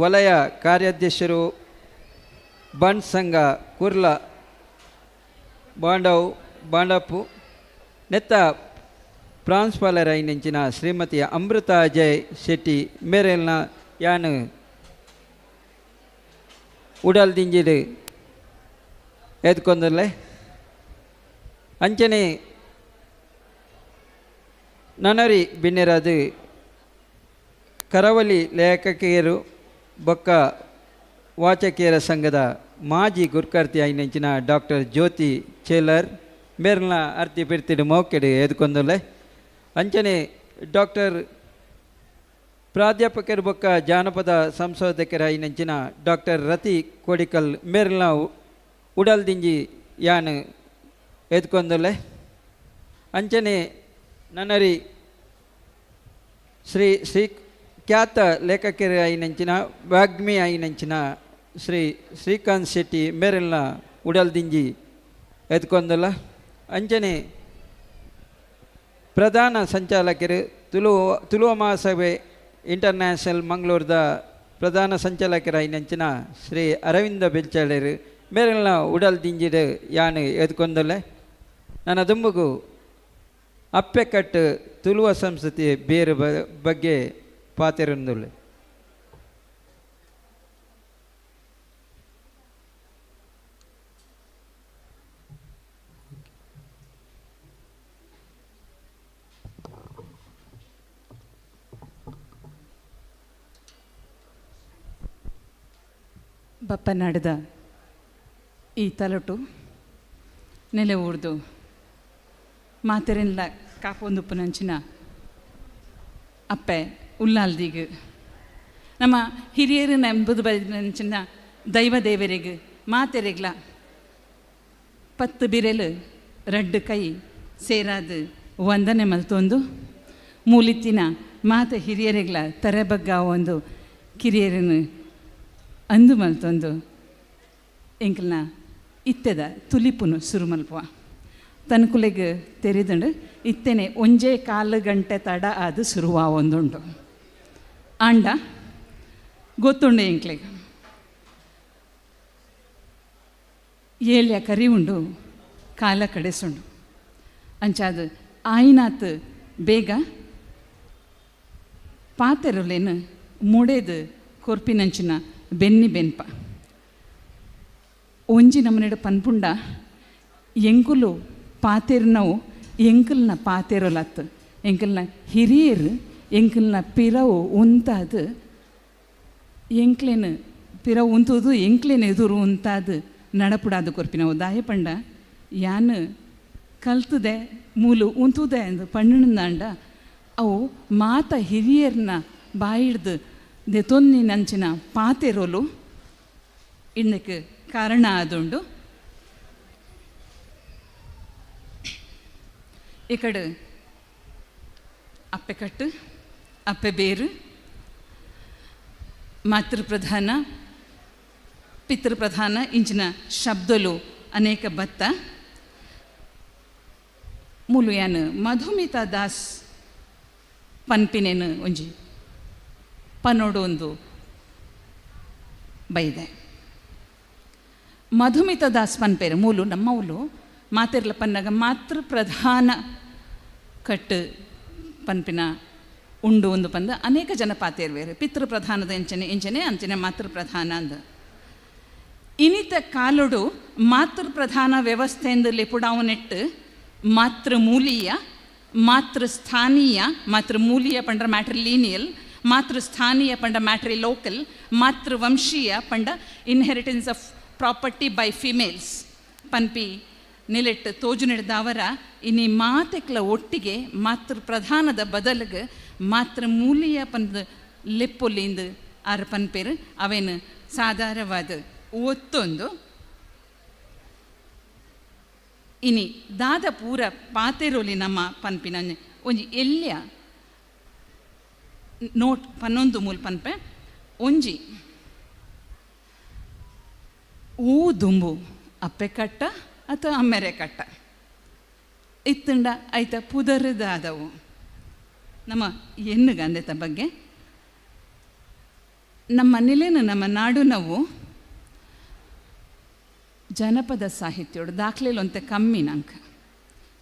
ವಲಯ ಕಾರ್ಯಾಧ್ಯಕ್ಷರು ಬಂಡ್ ಸಂಘ ಕುರ್ಲಾ ಬಾಂಡಪ್ಪು ನೆತ್ತ ಪ್ರಾನ್ಸ್ಪಾಲರ್ ಐನಂಚಿನ ಶ್ರೀಮತಿ ಅಮೃತ ಅಜಯ್ ಶೆಟ್ಟಿ ಮೇರೆಲ್ನ ಯಾನು ಉಡಲ್ ದಿಂಜಿಡು ಎದ್ಕೊಂದಲ್ಲೇ ಅಂಚನೆ ನನರಿ ಬಿನ್ನೆರಾದು ಕರಾವಳಿ ಲೇಖಕಿಯರು ಬೊಕ್ಕ ವಾಚಕಿಯರ ಸಂಘದ ಮಾಜಿ ಗುರ್ಕರ್ತಿ ಐನಂಚಿನ ಡಾಕ್ಟರ್ ಜ್ಯೋತಿ ಚೇಲರ್ ಮೇರ್ನ ಅರ್ತಿ ಪಿರ್ತಿಡು ಮೌಕೆಡು ಎದ್ಕೊಂದಲೆ ಅಂಚನೆ ಡಾಕ್ಟರ್ ಪ್ರಾಧ್ಯಾಪಕರು ಬೊಕ್ಕ ಜಾನಪದ ಸಂಶೋಧಕರ ಐನಂಚಿನ ಡಾಕ್ಟರ್ ರತಿ ಕೋಡಿಕಲ್ ಮೇರ್ನ ಉಡಲ್ ದಿಂಜಿ ಯಾನು ಎದ್ಕೊಂದಲೆ ಅಂಚನೆ ನನ್ನರಿ ಶ್ರೀ ಖ್ಯಾತ ಲೇಖಕರ ಐನಂಚಿನ ವಾಗ್ಮಿ ಐನಂಚಿನ ಶ್ರೀಕಾಂತ್ ಶೆಟ್ಟಿ ಮೇರೆಲ್ನ ಉಡಲ್ ದಿಂಜಿ ಎತ್ಕೊಂದಲ್ಲ ಅಂಚನೆ ಪ್ರಧಾನ ಸಂಚಾಲಕರು ತುಳುವ ಮಹಾಸಭೆ ಇಂಟರ್ನ್ಯಾಷನಲ್ ಮಂಗಳೂರದ ಪ್ರಧಾನ ಸಂಚಾಲಕರ ಐನಂಚಿನ ಶ್ರೀ ಅರವಿಂದ ಬೆಲ್ಚಾಳರು ಮೇರೆಲ್ನ ಉಡಲ್ ದಿಂಜಿಡು ಯಾನು ಎತ್ಕೊಂದಲ್ಲ ನನ್ನ ದುಂಬುಗು ಅಪ್ಪೆಕಟ್ಟು ತುಳುವ ಸಂಸ್ಕೃತಿ ಬೇರೆ ಬಗ್ಗೆ ಪಾತಿರೊಂದುಲ್ಲೆ ಬಪ್ಪನಾಡದ ಈ ತಲಟು ನೆಲೆ ಊರ್ದು ಮಾತೆರೆಲ್ಲ ಕಾಪೊಂದುಪ್ಪುನಂಚಿನ ಅಪ್ಪೆ ಉಲ್ಲಾಲ್ದಿಗೆ ನಮ್ಮ ಹಿರಿಯರು ನಂಬುದು ಬಂಚಿನ ದೈವ ದೇವರಿಗೆ ಮಾತೆರೆಗ್ಲ 10 ಬಿರೆಲು 2 ಕೈ ಸೇರಾದು ವಂದನೆ ಮಲ್ತೊಂದು ಮೂಲಿತ್ತಿನ ಮಾತೆ ಹಿರಿಯರೆಗ್ಲ ತರೆಬಗ್ಗ ಒಂದು ಕಿರಿಯರನ್ನು ಅಂದು ಮಲ್ತೊಂದು ಎಂಕಲ್ನ ಇತ್ತೆದ ತುಲಿಪುನು ಶುರು ಮಲ್ಪುವ ತನಕುಲೆಗೆ ತೆರೆದುಂಡು ಇತ್ತೇನೆ ಒಂಜೇ 4 ಗಂಟೆ ತಡ ಅದು ಶುರುವಾವೊಂದುಂಡು ಆಂಡ ಗೊತ್ತುಂಡು ಎಂಕ್ಲೆಗೆ ಏಳ್ಯ ಕರಿ ಉಂಡು ಕಾಲ ಕಡೆಸುಂಡು ಅಂಚಾದ ಆಯ್ನಾತ್ ಬೇಗ ಪಾತೆರೊಲೇನು ಮೂಡೇದು ಕೊರ್ಪಿನಂಚಿನ ಬೆನ್ನಿ ಬೆನ್ಪ ಒಂಜಿ ನಮ್ಮನೆಡು ಪನ್ಪುಂಡ ಎಂಕುಲು ಪಾತೆರ್ನವು ಎಂಕಲ್ನ ಪಾತೆರೊಲತ್ತು ಎಂಕಲ್ನ ಹಿರಿಯರು ಎಂಕಲ್ನ ಪಿರವು ಉಂತಾದು ಎಂಕ್ಲೇನು ಪಿರವು ಉಂತುದು ಎಂಕ್ಲೇನು ಎದುರು ಉಂತಾದು ನಡಪುಡಾದು ಕೊರ್ಪಿನವು ದಾಯ ಪಂಡ ಯಾನು ಕಲ್ತದೆ ಮೂಲು ಉಂತುದೆ ಅಂದು ಪಣ್ಣಂದಾಂಡ ಅವು ಮಾತ ಹಿರಿಯರ್ನ ಬಾಯಿಡ್ದು ದೆತೊನ್ನಿ ನಂಚಿನ ಪಾತೆರೋಲು ಇನ್ನಕ್ಕೆ ಕಾರಣ ಆದುಂಡು ಇಕಡೆ ಅಪ್ಪೆ ಕಟ್ಟು ಅಪ್ಪೆ ಬೇರು ಮಾತೃಪ್ರಧಾನ ಪಿತೃಪ್ರಧಾನ ಇಂಚಿನ ಶಬ್ದಲು ಅನೇಕ ಬತ್ತ ಮೂಲು ಯಾನು ಮಧುಮಿತಾ ದಾಸ್ ಪನ್ಪಿನೇನು ಒಂಜಿ ಪನ್ನೋಡು ಒಂದು ಬೈದೆ ಮಧುಮಿತಾ ದಾಸ್ ಪನ್ಪೇರು ಮೂಲು ನಮ್ಮವಳು ಮಾತಿರ್ಲ ಪನ್ನಗ ಮಾತೃ ಪ್ರಧಾನ ಕಟ್ಟು ಪನ್ಪಿನ ಉಂಡು ಒಂದು ಪಂದ ಅನೇಕ ಜನ ಪಾತೇರ್ವೇರು ಪಿತೃ ಪ್ರಧಾನದ ಎಂಚನೆ ಅಂಚನೆ ಮಾತೃ ಪ್ರಧಾನ ಅಂದ ಇನಿತ ಕಾಲುಡು ಮಾತೃ ಪ್ರಧಾನ ವ್ಯವಸ್ಥೆಯಿಂದ ಲೆಪುಡಾವನೆಟ್ಟು ಮಾತೃಮೂಲೀಯ ಮಾತೃಸ್ಥಾನೀಯ ಮಾತೃಮೂಲೀಯ ಪಂಡ ಮ್ಯಾಟ್ರಿಲೀನಿಯಲ್ ಮಾತೃಸ್ಥಾನೀಯ ಪಂಡ ಮ್ಯಾಟ್ರಿ ಲೋಕಲ್ ಮಾತೃವಂಶೀಯ ಪಂಡ inheritance of property by females ಪನ್ಪಿ ನಿಲೆಟ್ಟು ತೋಜು ನಡೆದವರ ಇನಿ ಮಾತೆಕ್ಲ ಒಟ್ಟಿಗೆ ಮಾತೃ ಪ್ರಧಾನದ ಬದಲಿಗೆ ಮಾತೃಮೂಲೀಯ ಪಂದ ಲೆಪ್ಪೊಲಿಂದ ಆರು ಪನ್ಪೇರು ಅವೇನು ಸಾಧಾರವಾದ ಒತ್ತೊಂದು ಇನಿ ದಾದ ಪೂರ ಪಾತೆರೋಲಿ ನಮ್ಮ ಪನ್ಪಿನ ಒಂಜಿ ಎಲ್ಯ ನೋಟ್ ಪನ್ನೊಂದು ಮೂಲ ಪನ್ಪೆ ಒಂಜಿ ಊ ದುಂಬು ಅಪ್ಪೆ ಕಟ್ಟ ಅಥವಾ ಅಮ್ಮೆರೆ ಕಟ್ಟ ಇತ್ತಂಡ ಆಯ್ತ ಪುದರದಾದವು ನಮ್ಮ ಎನ್ನುಗಂದೆತ ಬಗ್ಗೆ ನಮ್ಮ ನೆಲೆನು ನಮ್ಮ ನಾಡು ನಾವು ಜನಪದ ಸಾಹಿತ್ಯೋಡು ದಾಖಲೆಲು ಅಂತೆ ಕಮ್ಮಿ ನಂಗೆ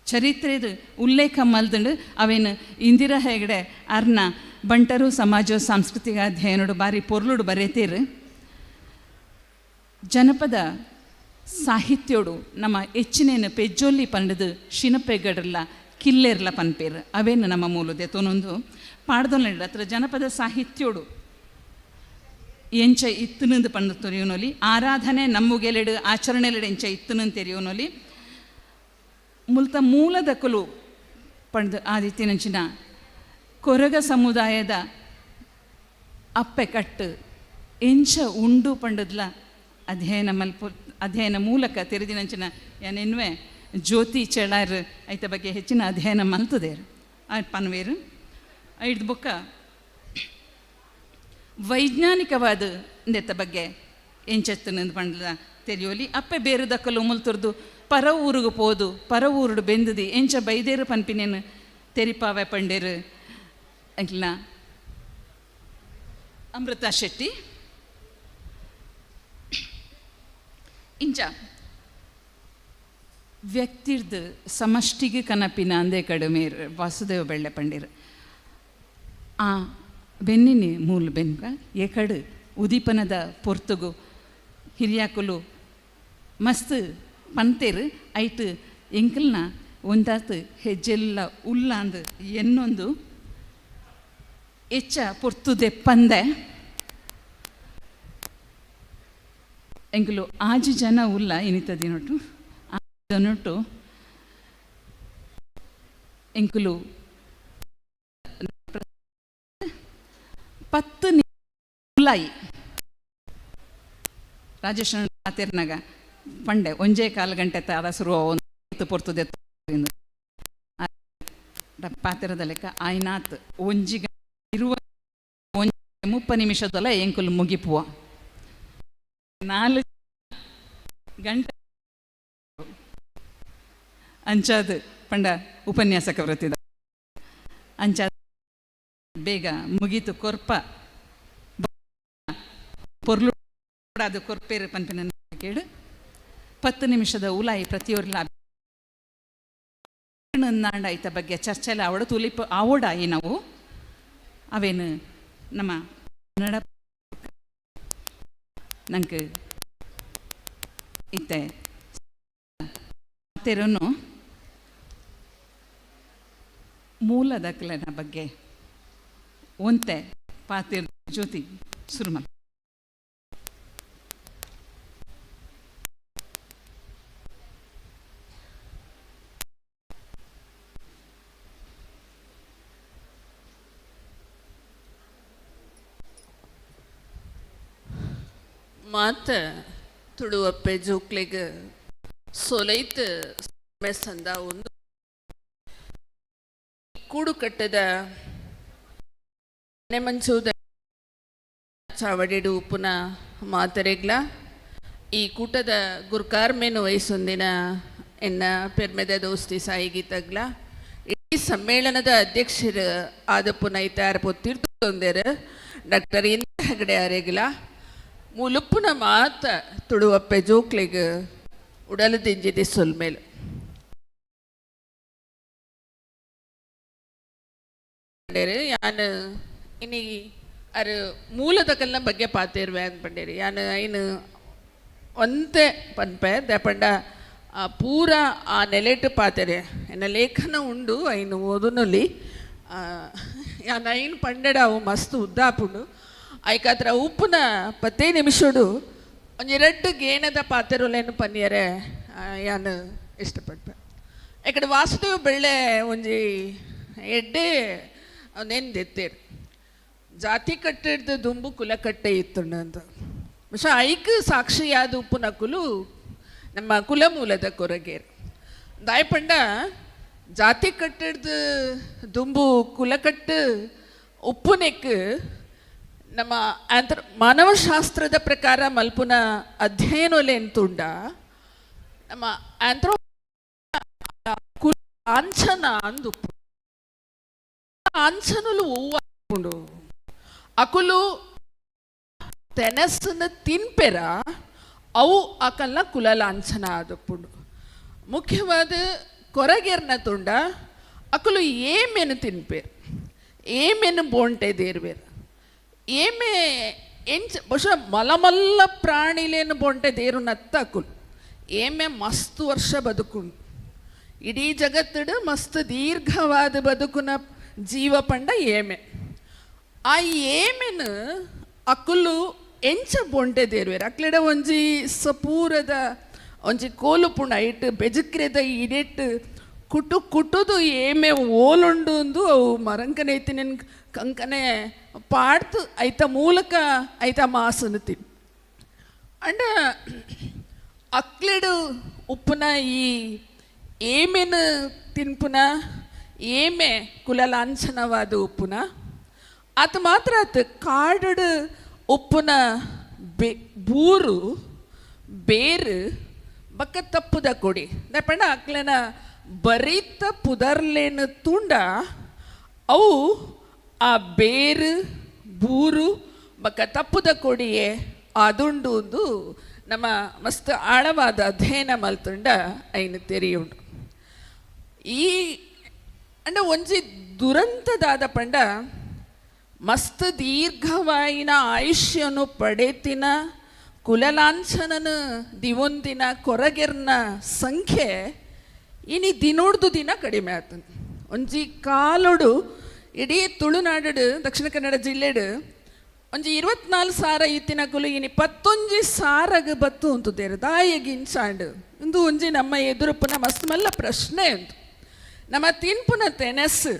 ಚರಿತ್ರೆದು ಉಲ್ಲೇಖ ಮಲ್ದಂಡು ಅವೇನು ಇಂದಿರಾ ಹೆಗಡೆ ಅರ್ನ ಬಂಟರು ಸಮಾಜ ಸಾಂಸ್ಕೃತಿಕ ಅಧ್ಯಯನೋಡು ಬಾರಿ ಪೊರ್ಲುಡು ಬರೆತೀರು ಜನಪದ ಸಾಹಿತ್ಯೋಡು ನಮ್ಮ ಹೆಚ್ಚಿನೇನು ಪೆಜ್ಜೊಲ್ಲಿ ಪಂಡದು ಶಿನಪೆಗಡರ್ಲ ಕಿಲ್ಲೆರ್ಲ ಪನ್ಪೇರು ಅವೇನು ನಮ್ಮ ಮೂಲದೆ ತೊನೊಂದು ಪಾಡ್ದೊಲ್ಲ ಹತ್ರ ಜನಪದ ಸಾಹಿತ್ಯೋಡು ಎಂಚ ಇತ್ತನಂದು ಪಂಡು ತೊರೆಯೋನೊಲಿ ಆರಾಧನೆ ನಮ್ಮುಗೆಲೆಡು ಆಚರಣೆಲೆಡು ಎಂಚ ಇತ್ತನಂದು ತೆರೆಯೋನೊಲಿ ಮುಲ್ತ ಮೂಲದಕ್ಕಲು ಪಂಡು ಆದಿತ್ಯನಂಚಿನ ಕೊರಗ ಸಮುದಾಯದ ಅಪ್ಪೆ ಕಟ್ಟು ಎಂಚ ಉಂಡು ಪಂಡದ್ಲ ಅಧ್ಯಯನ ಮೂಲಕ ತೆರೆದಿನಂಚಿನ ಏನೆನ್ನುವೆ ಜ್ಯೋತಿ ಚೆಳಾರ್ ಐತ ಬಗ್ಗೆ ಹೆಚ್ಚಿನ ಅಧ್ಯಯನ ಮಲ್ತದೇರು ಪನ್ವೇರು ಐದು ಬೊಕ್ಕ ವೈಜ್ಞಾನಿಕವಾದ ನೆತ್ತ ಬಗ್ಗೆ ಎಂಚೆತ್ತನಂದು ಪಂಡ್ಲ ತೆರೆಯೋಲಿ ಅಪ್ಪೆ ಬೇರೆ ದಕ್ಕಲು ಮುಲ್ತುರ್ದು ಪರ ಊರಿಗೆ ಪೋದು ಪರ ಊರುಡು ಬೆಂದದಿ ಎಂಚ ಬೈದೇರು ಪನ್ಪಿನೇನು ತೆರಿಪಾವೆ ಪಂಡೇರು ಅಂಕ್ಲ ಅಮೃತ ಶೆಟ್ಟಿ ಇಂಚ ವ್ಯಕ್ತಿರ್ದು ಸಮಷ್ಟಿಗೆ ಕನಪಿನ ಅಂದೇ ಕಡಿಮೆ ವಾಸುದೇವ ಬೆಳ್ಳೆ ಪಂಡೀರು ಆ ಬೆನ್ನಿನಿ ಮೂಲ ಬೆನ್ಕ ಎಕಡು ಉದೀಪನದ ಪೊರ್ತುಗು ಹಿರಿಯಾಕುಲು ಮಸ್ತ್ ಪಂತೇರು ಐಟು ಎಂಕಲ್ನ ಒಂದಾತು ಹೆಜ್ಜೆಲ್ಲ ಉಲ್ಲ ಅಂದು ಎನ್ನೊಂದು ಹೆಚ್ಚ ಪೊರ್ತುದೆ ಪಂದೆ ಎಂಕಲು ಆಜು ಜನ ಉಲ್ಲ ಇನಿತದಿನೊಟ್ಟು ಆನೊಟ್ಟು ಎಂಕಲು 10 ಉಲಾಯಿ ರಾಜೇಶ್ವರ ಪಾತೆರ್ನಾಗ ಪಂಡೆ ಒಂಜೇ 4 ಗಂಟೆ ತಾರ ಶುರು ಪೊರ್ತುದೆ ಪಾತೆರದ ಲೆಕ್ಕ ಆಯ್ನಾತ್ ಒಂಜಿ ಇರುವ 30 ನಿಮಿಷದಲ್ಲ ಎಂಕುಲು ಮುಗಿಪುವ 4 ಗಂಟೆ ಅಂಚಾದ ಪಂಡ ಉಪನ್ಯಾಸಕ ವೃತ್ತಿದ ಅಂಚಾದ ಬೇಗ ಮುಗೀತು ಕೊರ್ಪ ಪೊರ್ಲು ಅದು ಕೊರ್ಪೇರು ಪಂಪಿನ ಕೇಳು 10 ನಿಮಿಷದ ಉಲಾಯಿ ಪ್ರತಿಯೊರ್ಲ ನಾಂಡ ಐತ ಬಗ್ಗೆ ಚರ್ಚೆಲ್ಲ ಆವಡ ತುಲಿಪ ಆವಡಾಯಿ ನಾವು ಅವೇನು ನಮ್ಮ ಕನ್ನಡ ನಂಗೆ ಇತ್ತೆ ಮತ್ತೇನು ಮೂಲ ದಾಖಲೆನ ಬಗ್ಗೆ ಒಂತೆ ಪಾತಿರ್ ಜ್ಯೋತಿ ಸುರುಮ ಮಾತ ತುಳುವಪ್ಪೆ ಜೋಕ್ಲೆಗ್ ಸೊಲೈತ್ ಮೆಸ್ಸಂದ ಒಂದು ಕೂಡು ಕಟ್ಟದ ನೆಮಂಚೂದ ಚಾವಡಿಡು ಉಪ್ಪುನ ಮಾತರೆಗ್ಲ ಈ ಕೂಟದ ಗುರ್ಕಾರ್ಮೇನು ವಯಸ್ಸೊಂದಿನ ಎನ್ನ ಪೆರ್ಮೆದ ದೋಸ್ತಿ ಸಾಯಿಗೀತಗ್ಲ ಇಡೀ ಸಮ್ಮೇಳನದ ಅಧ್ಯಕ್ಷರು ಆದಪ್ಪುನ ಐತಾರ ಪೊತ್ತಿರ್ತು ತೊಂದರೆ ಡಾಕ್ಟರ್ ಇಂದ್ರ ಹೆಗಡೆ ಅರೆಗ್ಲ ಮುಲುಪ್ಪುನ ಮಾತ ತುಳುವಪ್ಪೆ ಜೋಕ್ಲೆಗ್ ಉಡಲು ತಿಂಜಿದೆ ಸೊಲ್ಮೇಲು ಯಾನು ಇನಿ ಅರು ಮೂಲದ ಕಲ್ನ ಬಗ್ಗೆ ಪಾತಿರ್ವೆ ಅಂದ್ಪಂಡೇರಿ ಯಾನು ಐನು ಒಂತೆ ಪನ್ಪೆ ದಪಂಡ ಪೂರ ಆ ನೆಲೆಟ್ಟು ಪಾತೆರೆ ಎನ್ನ ಲೇಖನ ಉಂಡು ಐನು ಓದುನಲ್ಲಿ ಯಾನು ಐನು ಪಂಡಡ ಅವು ಮಸ್ತ್ ಉದ್ದಾಪುಂಡು ಐಕಾತ್ರ ಉಪ್ಪುನ 10 ನಿಮಿಷಡು ಒಂದೆರಡು ಗೇಣದ ಪಾತೆರುಲೇನು ಪನ್ಯರೆ ಯಾನು ಇಷ್ಟಪಡ್ಪೆ ಇಕಡೆ ವಾಸುದೇವ ಬೆಳ್ಳೆ ಒಂಜಿ ಎಡ್ಡೆ ಅವನೇನು ದೆತ್ತೇರು ಜಾತಿ ಕಟ್ಟಿಡ್ದು ದುಂಬು ಕುಲ ಕಟ್ಟೆ ಇತ್ತುಂಡು ಅಂತ പക്ഷെ ಐಕ್ ಸಾಕ್ಷಿಯಾದ ಉಪ್ಪುನ ಕುಲು ನಮ್ಮ ಕುಲಮೂಲದ ಕೊರಗೇರು ದಾಯಪಂಡ ಜಾತಿ ಕಟ್ಟಿಡ್ದು ದುಂಬು ಕುಲಕಟ್ಟು ಉಪ್ಪುನೆಕ್ ನಮ್ಮ ಮಾನವಶಾಸ್ತ್ರದ ಪ್ರಕಾರ ಮಲ್ಪುನ ಅಧ್ಯಯನಲೇಂತುಂಡ ನಮ್ಮ ಕುಲ ಆಂಚನ ಅಂದು ಆಂಚನಲು ಹೂವು ಅಕುಲು ತೆನಸ್ಸನ್ನ ತಿನ್ಪೆರ ಅವು ಅಕಲ್ನ ಕುಲ ಲಾಂಛನ ಆದಪ್ಪುಂಡು ಮುಖ್ಯವಾದ ಕೊರಗೆರ್ನ ತುಂಡ ಅಕುಲು ಏಮೆನು ತಿನ್ಪೇರು ಏಮೆನು ಬೋಂಟೆ ದೇರ್ವೇರು ಏಮೆ ಎಂಚ ಬಹುಶಃ ಮಲಮಲ್ಲ ಪ್ರಾಣಿಲೇನು ಬೊಂಟೆ ದೇರು ನತ್ತ ಅಕುಲು ಏಮೆ ಮಸ್ತ್ ವರ್ಷ ಬದುಕುಂಡು ಇಡೀ ಜಗತ್ತಡು ಮಸ್ತ್ ದೀರ್ಘವಾದ ಬದುಕುನ ಜೀವ ಪಂಡ ಏಮೆ ಆ ಏಮೆನು ಅಕುಲು ಎಂಚ ಬೊಂಟೆ ದೇರ್ವೇರು ಅಕ್ಲೆಡ ಒಂಜಿ ಸಪೂರದ ಒಂಜಿ ಕೋಲು ಪುಂಡ ಐಟ್ ಬೆಜಕ್ರೆದ ಇಡೆಟ್ ಕುಟುದು ಏಮೆ ಓಲುಂಡು ಅವು ಮರಂಕನೆ ಐತಿನ ಕಂಕನೆ ಪಾಡ್ತು ಐತ ಮೂಲಕ ಐತ ಮಾಸನು ತಿನ್ ಅಂಡ ಅಕ್ಲೆಡು ಉಪ್ಪುನ ಈ ಏಮೆನು ತಿನ್ಪುನ ಏಮೆ ಕುಲ ಲಾಂಛನವಾದ ಉಪ್ಪುನ ಅದು ಮಾತ್ರ ಆತು ಕಾಡಡು ಉಪ್ಪುನ ಬೂರು ಬೇರು ಬಕ್ಕ ತಪ್ಪುದ ಕೊಡಿ ದಪಂಡ ಅಕ್ಲೆನ ಬರೀತ ಪುದರ್ಲೇನು ತುಂಡ ಅವು ಆ ಬೇರು ಬೂರು ಬಕ್ಕ ತಪ್ಪುದ ಕೊಡಿಯೇ ಅದುಂಡು ಒಂದು ನಮ್ಮ ಮಸ್ತ್ ಆಳವಾದ ಅಧ್ಯಯನ ಮಲ್ತುಂಡ ಐನು ತೆರಿಯುಂಡು ಈ ಅಂಡ ಒಂಜಿ ದುರಂತದಾದ ಪಂಡ ಮಸ್ತ್ ದೀರ್ಘವಾಯಿನ ಆಯುಷ್ಯನು ಪಡೆತಿನ ಕುಲಲಾಂಛನನ ದಿವೊಂದಿನ ಕೊರಗೆರ್ನ ಸಂಖ್ಯೆ ಇನಿ ದಿನೋಡ್ದು ದಿನ ಕಡಿಮೆ ಆತನ ಒಂಜಿ ಕಾಲೊಡು ಇಡೀ ತುಳುನಾಡು ದಕ್ಷಿಣ ಕನ್ನಡ ಜಿಲ್ಲೆಡು ಒಂಜಿ 24,000 ಇತ್ತಿನ ಕುಲು ಇನಿ 11,000 ಬತ್ತು ಅಂತುದೇರು ದಾಯಗಿಂಚಾಂಡು ಇಂದು ಒಂಜಿ ನಮ್ಮ ಎದುರುಪುನ ಮಸ್ತ್ ಮಲ್ಲ ಪ್ರಶ್ನೆ ಉಂಟು ನಮ್ಮ ತಿನ್ಪುನ ತೆನಸ್ಸು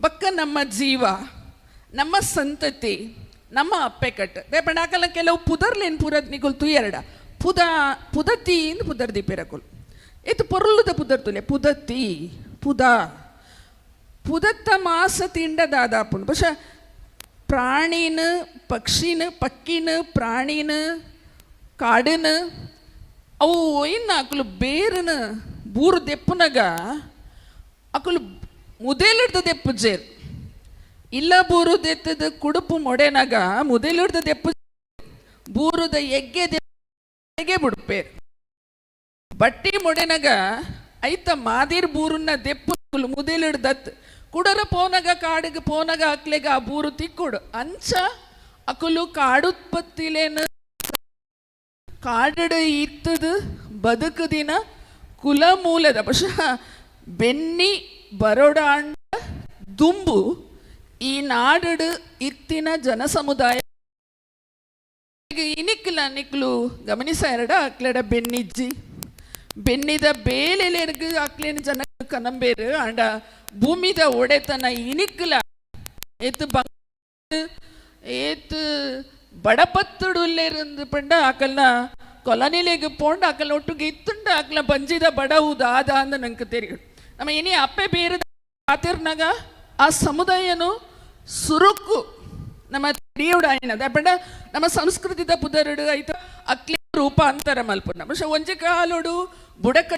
ಬಕ್ಕ ನಮ್ಮ ಜೀವ ನಮ್ಮ ಸಂತತಿ ನಮ್ಮ ಅಪ್ಪೆಕಟ್ಟು ರೇಪಂಡ ಆಕಲ ಕೆಲವು ಪುದರ್ಲೇನು ಪುರದ್ ನಿಗುಲ್ ತುಯರಡ ಪುದತಿ ಇಂದು ಪುದರ್ ದಿಪ್ಪೆರಕುಲು ಇದು ಪೊರ್ಲುದ ಪುದರ್ತುಲೆ ಪುದತಿ ಪುದತ್ತ ಮಾಸ ತಿಂಡದಾದಾಪುಂಡು പക്ഷെ ಪ್ರಾಣಿನ ಪಕ್ಷಿನ ಪಕ್ಕಿನ ಪ್ರಾಣಿನ ಕಾಡಿನ ಅವು ಇನ್ನು ಅಕಲು ಬೇರನ ಬೂರು ದೆಪ್ಪನಾಗ ಅಕಲು ಮುದೇಲಿಡ್ದ ದೆಪ್ಪು ಜೇರು ಇಲ್ಲ ಬೂರು ದೆತ್ತದ ಕುಡುಪು ಮೊಡೆನಾಗ ಮುದೇಲಿಡ್ದ ದೆಪ್ಪು ಬೂರುದ ಎಗ್ಗೆ ಬಿಡ್ಪೇರು ಬಟ್ಟಿ ಮೊಡೆನಾಗ ಐತ ಮಾದಿರ್ ಬೂರನ್ನ ದೆಪ್ಪು ಮುದೇಲಿಡ್ದತ್ ಕುಡರ ಪೋನಾಗ ಕಾಡಿಗೆ ಪೋನಾಗ ಅಕ್ಲೆಗ ಆ ಬೂರು ತಿಕ್ಕೊಡು ಅಂಚ ಅಕಲು ಕಾಡುತ್ಪತ್ತಿಲೇನು ಕಾಡಡು ಇತ್ತದು ಬದುಕುದಿನ ಕುಲ ಮೂಲದ ಬಹುಶಃ ಬೆನ್ನಿ ಬರೋಡಾಂಡ ದುಂಬು ಈ ನಾಡಡು ಇತ್ತಿನ ಜನಸಮುದಾಯ ಇನಿಕ್ಲ ನಿಕ್ಲು ಗಮನಿಸಾರಡ ಅಕ್ಲೆಡ ಬೆನ್ನಿಜ್ಜಿ ಬೆನ್ನಿದ ಬೇಲೆಲೆರ್ಗು ಅಕ್ಲೇನ ಜನ ಕನಂಬೇರು ಅಂಡ ಭೂಮಿದ ಒಡೆತನ ಇನಿಕ್ಲ ಏತು ಏತು ಬಡಪತ್ತುಡುಲ್ಲೇருந்து ಪಂಡ ಆಕಲ್ನ ಕೊಲನಿಲೆಗೆ ಪೋಂಡು ಆಕಲ್ ಒಟ್ಟಿಗೆ ಇತ್ತುಂಡು ಆಕಲ ಬಂಜಿದ ಬಡವುದ ಆದ ಅಂದ ನಂಗೆ ತೆರಿಗೆ ನಮ್ಮ ಏನೇ ಅಪ್ಪೆ ಬೇರೆ ಆತಿರ್ನಾಗ ಆ ಸಮುದಾಯನು ಸುರುಕು ನಮ್ಮ ತಿಳಿಯೋಡಾಯನದ ಪಂಡ ನಮ್ಮ ಸಂಸ್ಕೃತಿದ ಪುದರಡು ಆಯ್ತು ಅಕ್ಲಿ ರೂಪಾಂತರ ಮಲ್ಪುನ പക്ഷെ ಒಂಜಿ ಕಾಲೋಡು ಬುಡಕ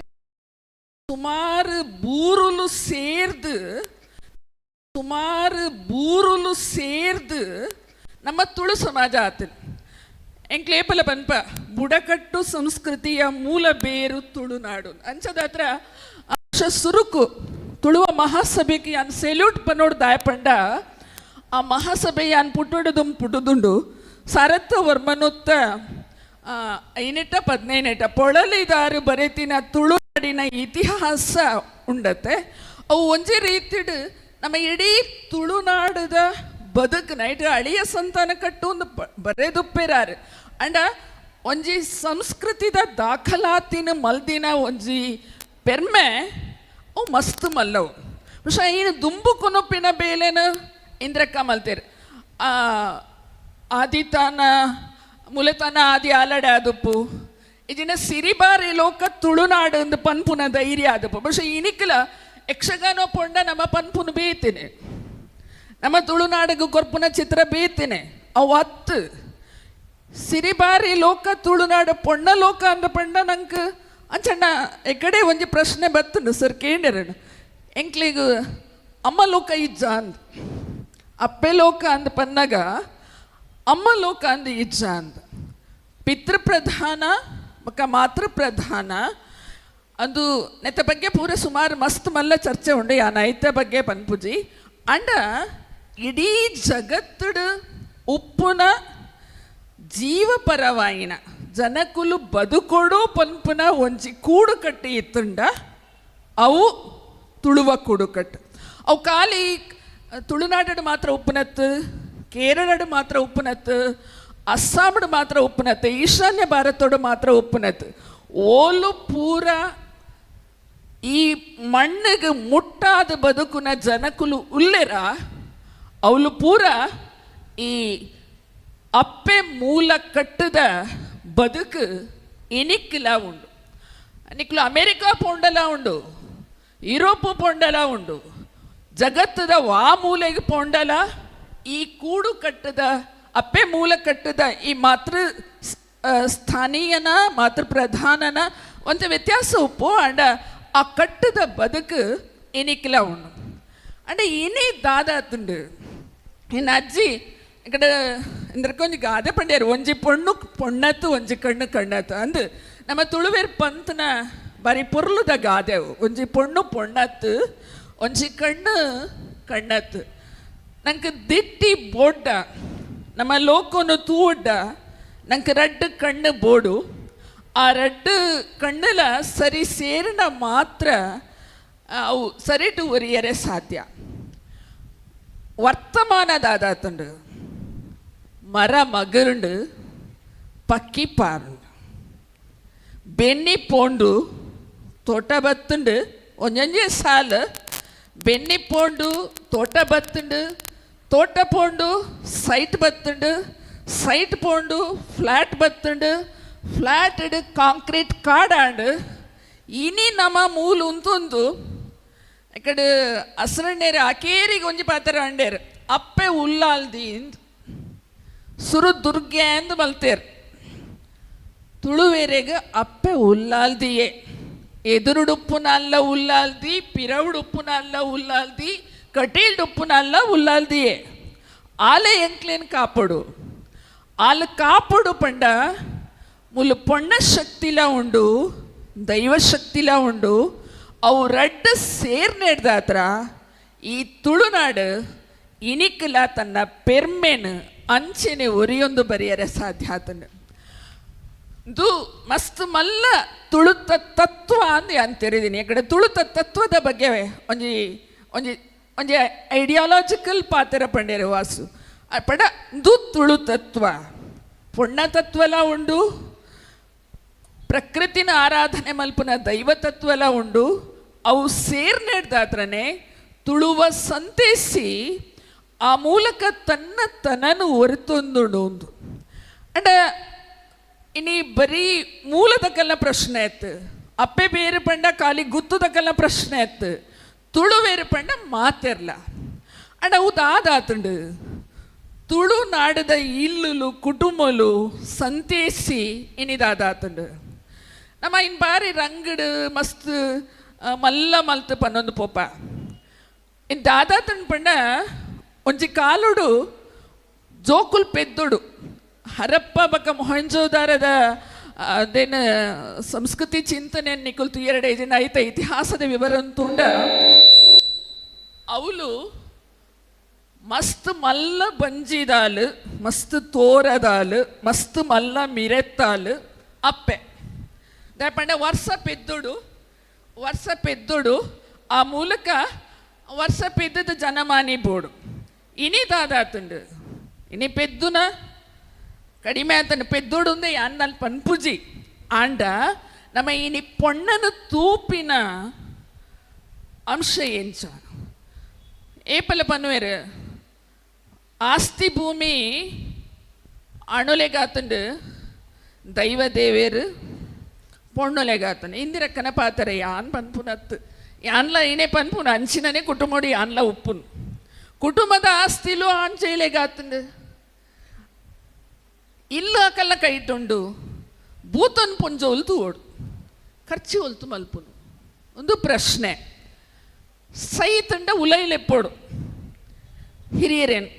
ಸುಮಾರು ಬೂರುಲು ಸೇರ್ದು ನಮ್ಮ ತುಳು ಸಮಾಜ ಆತನು ಎಂಕ್ಲೇಪಲ ಪನ್ಪ ಬುಡಕಟ್ಟು ಸಂಸ್ಕೃತಿಯ ಮೂಲ ಬೇರು ತುಳುನಾಡು ಅಂಚದಾತ್ರ ಅಂಶ ಸುರುಕು ತುಳುವ ಮಹಾಸಭೆಗೆ ಯಾನ್ ಸೆಲ್ಯೂಟ್ ಪನ್ನೋಡು ದಾಯಪಂಡ ಆ ಮಹಾಸಭೆ ಯಾನ್ ಪುಟ್ಟುಡುಂಡು ಸರತ್ತ ವರ್ಮನುತ್ತ 18 ಪೊಳಲಿದಾರು ಬರೆತಿನ ತುಳುನಾಡಿನ ಇತಿಹಾಸ ಉಂಡತೆ ಅವು ಒಂಜಿ ರೀತಿಡು ನಮ್ಮ ಇಡೀ ತುಳುನಾಡದ ಬದುಕನ ಇಟ್ಟು ಅಳಿಯ ಸಂತಾನ ಕಟ್ಟು ಒಂದು ಬರೆದುಪ್ಪೇರಾರು ಅಂಡ ಒಂಜಿ ಸಂಸ್ಕೃತಿದ ದಾಖಲಾತಿನ ಮಲ್ದಿನ ಒಂಜಿ ಪೆರ್ಮೆ ಅವು ಮಸ್ತ್ ಮಲ್ಲವು ಬಹುಶಃ ಏನು ದುಂಬು ಕೊನೊಪ್ಪಿನ ಬೇಲೆನ ಇಂದ್ರಕ್ಕ ಮಲ್ತೇರು ಆದಿತಾನ ಮುಲೆತನ ಆದಿ ಆಲಡೆ ಆದುಪ್ಪು ಇದನ್ನ ಸಿರಿಬಾರಿ ಲೋಕ ತುಳುನಾಡು ಒಂದು ಪನ್ಪುನ ಧೈರ್ಯ ಆದುಪ್ಪು ಬಹುಶಃ ಇನಿಕ್ಲ ಯಕ್ಷಗಾನ ಪೊಂಡ ನಮ್ಮ ಪನ್ಪುನ ಬೇತೇನೆ ನಮ್ಮ ತುಳುನಾಡಿಗೆ ಕೊರ್ಪುನ ಚಿತ್ರ ಬೇತೇನೆ ಅವು ಹತ್ತು ಸಿರಿಬಾರಿ ಲೋಕ ತುಳುನಾಡು ಪೊಣ್ಣ ಲೋಕ ಅಂದ ಪಂಡ ನಂಗೆ ಅಂಚಣ್ಣ ಎಕಡೆ ಒಂಜಿ ಪ್ರಶ್ನೆ ಬತ್ತನು ಸರ್ ಕೇಳಿರಣ ಎಂಕ್ಲಿಗೆ ಅಮ್ಮ ಲೋಕ ಇಜ್ಜ ಅಂದ ಅಪ್ಪೆ ಲೋಕ ಅಂದ ಪನ್ನಾಗ ಅಮ್ಮ ಲೋಕ ಅಂದ ಇಜ್ಜ ಅಂದ ಪಿತೃಪ್ರಧಾನ ಮಕ್ಕ ಮಾತೃಪ್ರಧಾನ ಅದು ನೆತ್ತ ಬಗ್ಗೆ ಪೂರ ಸುಮಾರು ಮಸ್ತ್ ಮಲ್ಲ ಚರ್ಚೆ ಉಂಡು ಯಾ ನೈತ ಬಗ್ಗೆ ಪನ್ಪುಜಿ ಅಂಡ ಇಡೀ ಜಗತ್ತುಡು ಉಪ್ಪುನ ಜೀವಪರವಾಯಿನ ಜನಕುಲು ಬದುಕೊಡು ಪನ್ಪುನ ಒಂಜಿ ಕೂಡು ಕಟ್ಟಿ ಇತ್ತುಂಡ ಅವು ತುಳುವ ಕೂಡು ಕಟ್ಟು ಅವು ಖಾಲಿ ತುಳುನಾಡು ಮಾತ್ರ ಉಪ್ಪುನತ್ತು ಕೇರಳಡು ಮಾತ್ರ ಉಪ್ಪುನತ್ತು ಅಸ್ಸಾಮಡು ಮಾತ್ರ ಉಪ್ಪುನತ್ತು ಈಶಾನ್ಯ ಭಾರತೋಡು ಮಾತ್ರ ಉಪ್ಪುನತ್ತು ಓಲು ಪೂರ ಈ ಮಣ್ಣಿಗೆ ಮುಟ್ಟಾದ ಬದುಕುನ ಜನಕುಲು ಉಲ್ಲೆರ ಅವಳು ಪೂರ ಈ ಅಪ್ಪೆ ಮೂಲ ಕಟ್ಟದ ಬದುಕು ಎನಿಕ್ಕಿಲ ಉಂಡು ನಿಕ್ಲು ಅಮೇರಿಕಾ ಪೊಂಡಲ ಉಂಡು ಯುರೋಪ್ ಪೊಂಡಲ ಉಂಡು ಜಗತ್ತದ ವಾ ಮೂಲೆಗೆ ಪೊಂಡಲ ಈ ಕೂಡು ಕಟ್ಟದ ಅಪ್ಪೆ ಮೂಲ ಕಟ್ಟದ ಈ ಮಾತೃ ಸ್ಥಾನೀಯನ ಮಾತೃ ಪ್ರಧಾನನ ಒಂದು ವ್ಯತ್ಯಾಸ ಉಪ್ಪು ಅಂಡ ಆ ಕಟ್ಟದ ಬದುಕು ಎನಿಕ್ಕಿಲ ಉಂಡು ಅಂಡ ಏನೇ ದಾದಾತುಂಡು ಇನ್ನು ಅಜ್ಜಿ ಇಕಡೆ ಇಂದ್ರಕೊಂಜಿ ಗಾದೆ ಪಂಡ್ಯಾರು ಒಂಜಿ ಪೊಣ್ಣು ಪೊಣ್ಣತ್ತು ಒಂಜಿ ಕಣ್ಣು ಕಣ್ಣತ್ತು ಅಂದು ನಮ್ಮ ತುಳುವೇರು ಪಂತನ ಬಾರಿ ಪೊರ್ಲುದ ಗಾದೆವು ಒಂಜಿ ಪೊಣ್ಣು ಪೊಣ್ಣತ್ತು ಒಂಜಿ ಕಣ್ಣು ಕಣ್ಣತ್ತು ನಂಗೆ ದಿಟ್ಟಿ ಬೋಡ್ಡ ನಮ್ಮ ಲೋಕನು ತೂಡ್ಡ ನಂಗೆ ರಡ್ಡು ಕಣ್ಣು ಬೋಡು ಆ ರಡ್ಡು ಕಣ್ಣಲ ಸರಿ ಸೇರಿನ ಮಾತ್ರ ಅವು ಸರಿಟು ಒರಿಯರೆ ಸಾಧ್ಯ ವರ್ತಮಾನದಾದಾತುಂಡು ಮರ ಮಗರುಂಡು ಪಕ್ಕಿ ಪಾರುಂಡು ಬೆನ್ನಿ ಪೋಂಡು ತೋಟ ಬತ್ತುಂಡು ಒಂಜೊಂಜೆ ಸಾಲು ಬೆನ್ನಿ ಪೋಂಡು ತೋಟ ಬತ್ತುಂಡು ತೋಟ ಪೋಂಡು ಸೈಟ್ ಬತ್ತುಂಡು ಸೈಟ್ ಪೋಂಡು ಫ್ಲಾಟ್ ಬತ್ತುಂಡು ಫ್ಲಾಟ್ ಇಡು ಕಾಂಕ್ರೀಟ್ ಕಾಡಾಂಡು ಇನಿ ನಮ್ಮ ಮೂಲು ಉಂತೊಂದು ಇಕಡೆ ಹಸ್ರಣ್ಣೇರು ಅಕೇರಿಗೆ ಒಂಜಿ ಪಾತ್ರ ಅಂಡೇರು ಅಪ್ಪೆ ಉಲ್ಲಾಲ್ದಿ ಸುರು ದುರ್ಗೆ ಅಂದು ಮಲ್ತೇರು ತುಳುವೆರೆಗೆ ಅಪ್ಪೆ ಉಲ್ಲಾಲ್ದಿಯೇ ಎದುರುಡುಪ್ಪುನಲ್ಲ ಉಲ್ಲಾಲ್ದಿ ಪಿರವುಡುಪ್ಪುನಲ್ಲ ಉಲ್ಲಾಲ್ದಿ ಕಟೀಲ್ಡುಪ್ಪುನಲ್ಲ ಉಲ್ಲಾಲ್ದಿಯೇ ಆಲೆ ಎಂಕ್ಲೇನು ಕಾಪಾಡು ಆಲ ಕಾಪಾಡು ಪಂಡ ಮುಲು ಪೊಣ್ಣ ಶಕ್ತಿಲ ಉಂಡು ದೈವಶಕ್ತಿಲ ಉಂಡು ಅವು ರಡ್ಡ ಸೇರ್ನೆಡ್ದಾತ್ರ ಈ ತುಳುನಾಡು ಇನಿಕಲ ತನ್ನ ಪೆರ್ಮೆನ್ ಅಂಚೆನೆ ಒರಿಯೊಂದು ಬರೆಯರೆ ಸಾಧ್ಯ ಆತನು ಇದು ಮಸ್ತ್ ಮಲ್ಲ ತುಳುತ ತತ್ವ ಅಂದು ಅಂತಿರಿದೀನಿ ಯಾಕಡೆ ತುಳುತ ತತ್ವದ ಬಗ್ಗೆ ಒಂಜಿ ಒಂಜಿ ಒಂಜಿ ಐಡಿಯಾಲಜಿಕಲ್ ಪಾತ್ರ ಪಂಡ್ಯರೆ ವಾಸು ಪಂಡ ಇದು ತುಳು ತತ್ವ ಪುಣ್ಯ ತತ್ವಲ ಉಂಡು ಪ್ರಕೃತಿನ ಆರಾಧನೆ ಮಲ್ಪನ ದೈವ ತತ್ವಲ ಉಂಡು ಅವು ಸೇರ್ನೆಡ್ದಾತ್ರನೇ ತುಳುವ ಸಂತೇಸಿ ಆ ಮೂಲಕ ತನ್ನ ತನನು ಹೊರತೊಂದುಂಡು ಒಂದು ಅಂಡ ಇನಿ ಬರೀ ಮೂಲದಕ್ಕೆಲ್ಲ ಪ್ರಶ್ನೆ ಆಯ್ತು ಅಪ್ಪೆ ಬೇರೆ ಪಂಡ ಖಾಲಿ ಗುತ್ತದಕ್ಕೆಲ್ಲ ಪ್ರಶ್ನೆ ಆಯ್ತು ತುಳು ಬೇರೆ ಪಂಡ ಮಾತಿರ್ಲ ಅಂಡ ಉದಾದಾತುಂಡು ತುಳುನಾಡದ ಇಲ್ಲುಲು ಕುಟುಂಬಲು ಸಂತೇಸಿ ಇನಿದಾದಾತುಂಡು ನಮ್ಮ ಇನ್ ಬಾರಿ ರಂಗಡು ಮಸ್ತ್ ಮಲ್ಲ ಮಲ್ತು ಪನ್ನೊಂದು ಪೋಪ ಇನ್ ದಾದಾತನ್ ಪಂಡ ಒಂಜಿ ಕಾಲುಡು ಜೋಕುಲ್ ಪೆದ್ದೊಡು ಹರಪ್ಪ ಬಕ ಮೊಹಂಜೋದಾರದ ಅದೇನು ಸಂಸ್ಕೃತಿ ಚಿಂತನೆ ನಿಕುಲ್ತು 2 ದಿನ ಐತ ಇತಿಹಾಸದ ವಿವರ ತುಂಡ ಅವಳು ಮಸ್ತ್ ಮಲ್ಲ ಬಂಜಿದಾಲು ಮಸ್ತ್ ತೋರದಾಲು ಮಸ್ತ್ ಮಲ್ಲ ಮಿರೆತ್ತಾಲು ಅಪ್ಪೆ ದಯಪಂಡ ವರ್ಷ ಪೆದ್ದೊಡು ಆ ಮೂಲಕ ವರ್ಷ ಪೆದ್ದದ ಜನಮಾನಿ ಬೋಡು ಇನಿದಾದಾತುಂಡು ಇನಿ ಪೆದ್ದುನ ಕಡಿಮೆ ಆತನು ಪೆದ್ದೋಡು ಒಂದೇ ಅನ್ನಲ್ಲಿ ಪನ್ಪುಜಿ ಆಂಡ ನಮ್ಮ ಇನಿ ಪೊಣ್ಣನ ತೂಪಿನ ಅಂಶ ಎಂಚ ಏಪಲ ಪನ್ವೇರು ಆಸ್ತಿ ಭೂಮಿ ಅಣುಲೆಗಾತುಂಡು ದೈವ ದೇವೇರು ಪೊಣ್ಣುಲೆಗಾತನು ಇಂದಿರಕ್ಕನ ಪಾತರ ಯಾನ್ ಪನ್ಪುನತ್ತು ಯಾನ್ಲ ಏನೇ ಪನ್ಪುನ ಅಂಚಿನನೇ ಕುಟುಂಬಡಿ ಯಾನ್ಲ ಉಪ್ಪುನು ಕುಟುಂಬದ ಆಸ್ತಿಲು ಆಂಚೆಲೆಗಾತುಂಡು ಇಲ್ಲ ಕಲ್ಲ ಕೈಟುಂಡು ಬೂತನ್ ಪುಂಜ ಒಲ್ತು ಓಡು ಖರ್ಚು ಒಲ್ತು ಮಲ್ಪುನು ಒಂದು ಪ್ರಶ್ನೆ ಸೈತಂಡ ಉಲೈಲೆಪ್ಪೋಡು ಹಿರಿಯರೇನು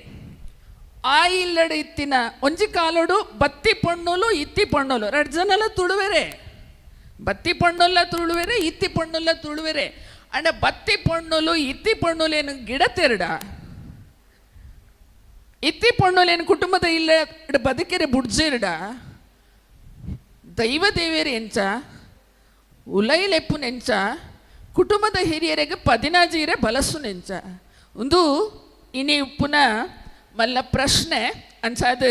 ಆ ಇಲ್ಲಡ ಇತ್ತಿನ ಒಂಜಿ ಕಾಲೋಡು ಬತ್ತಿ ಪೊಣ್ಣೋಲು ಇತ್ತಿ ಪೊಣ್ಣೋಲು 2 ಜನಲ್ಲ ತುಳುವೆರೆ ಬತ್ತಿ ಪೊಣ್ಣೊಲ್ಲ ತುಳುವೆರೆ ಇತ್ತಿ ಪೊಣ್ಣೊಲ್ಲ ತುಳುವೆರೆ ಅಂಡ ಬತ್ತಿ ಪೊಣ್ಣೋಲು ಇತ್ತಿ ಪೊಣ್ಣೋಲೇನು ಗಿಡ ತೆರಡ ಇತ್ತಿ ಪೊಣ್ಣೋಲೇನು ಕುಟುಂಬದ ಇಲ್ಲ ಬದುಕೆರೆ ಬುಡ್ಜೆರಡ ದೈವ ದೇವೇರು ಎಂಚ ಉಲೈಲೆಪ್ಪು ನೆಂಚ ಕುಟುಂಬದ ಹಿರಿಯರಿಗೆ 16 ಬಲಸು ನೆಂಚ ಒಂದು ಇನಿ ಉಪ್ಪುನ ಮಲ್ಲ ಪ್ರಶ್ನೆ ಅನ್ಸಾದು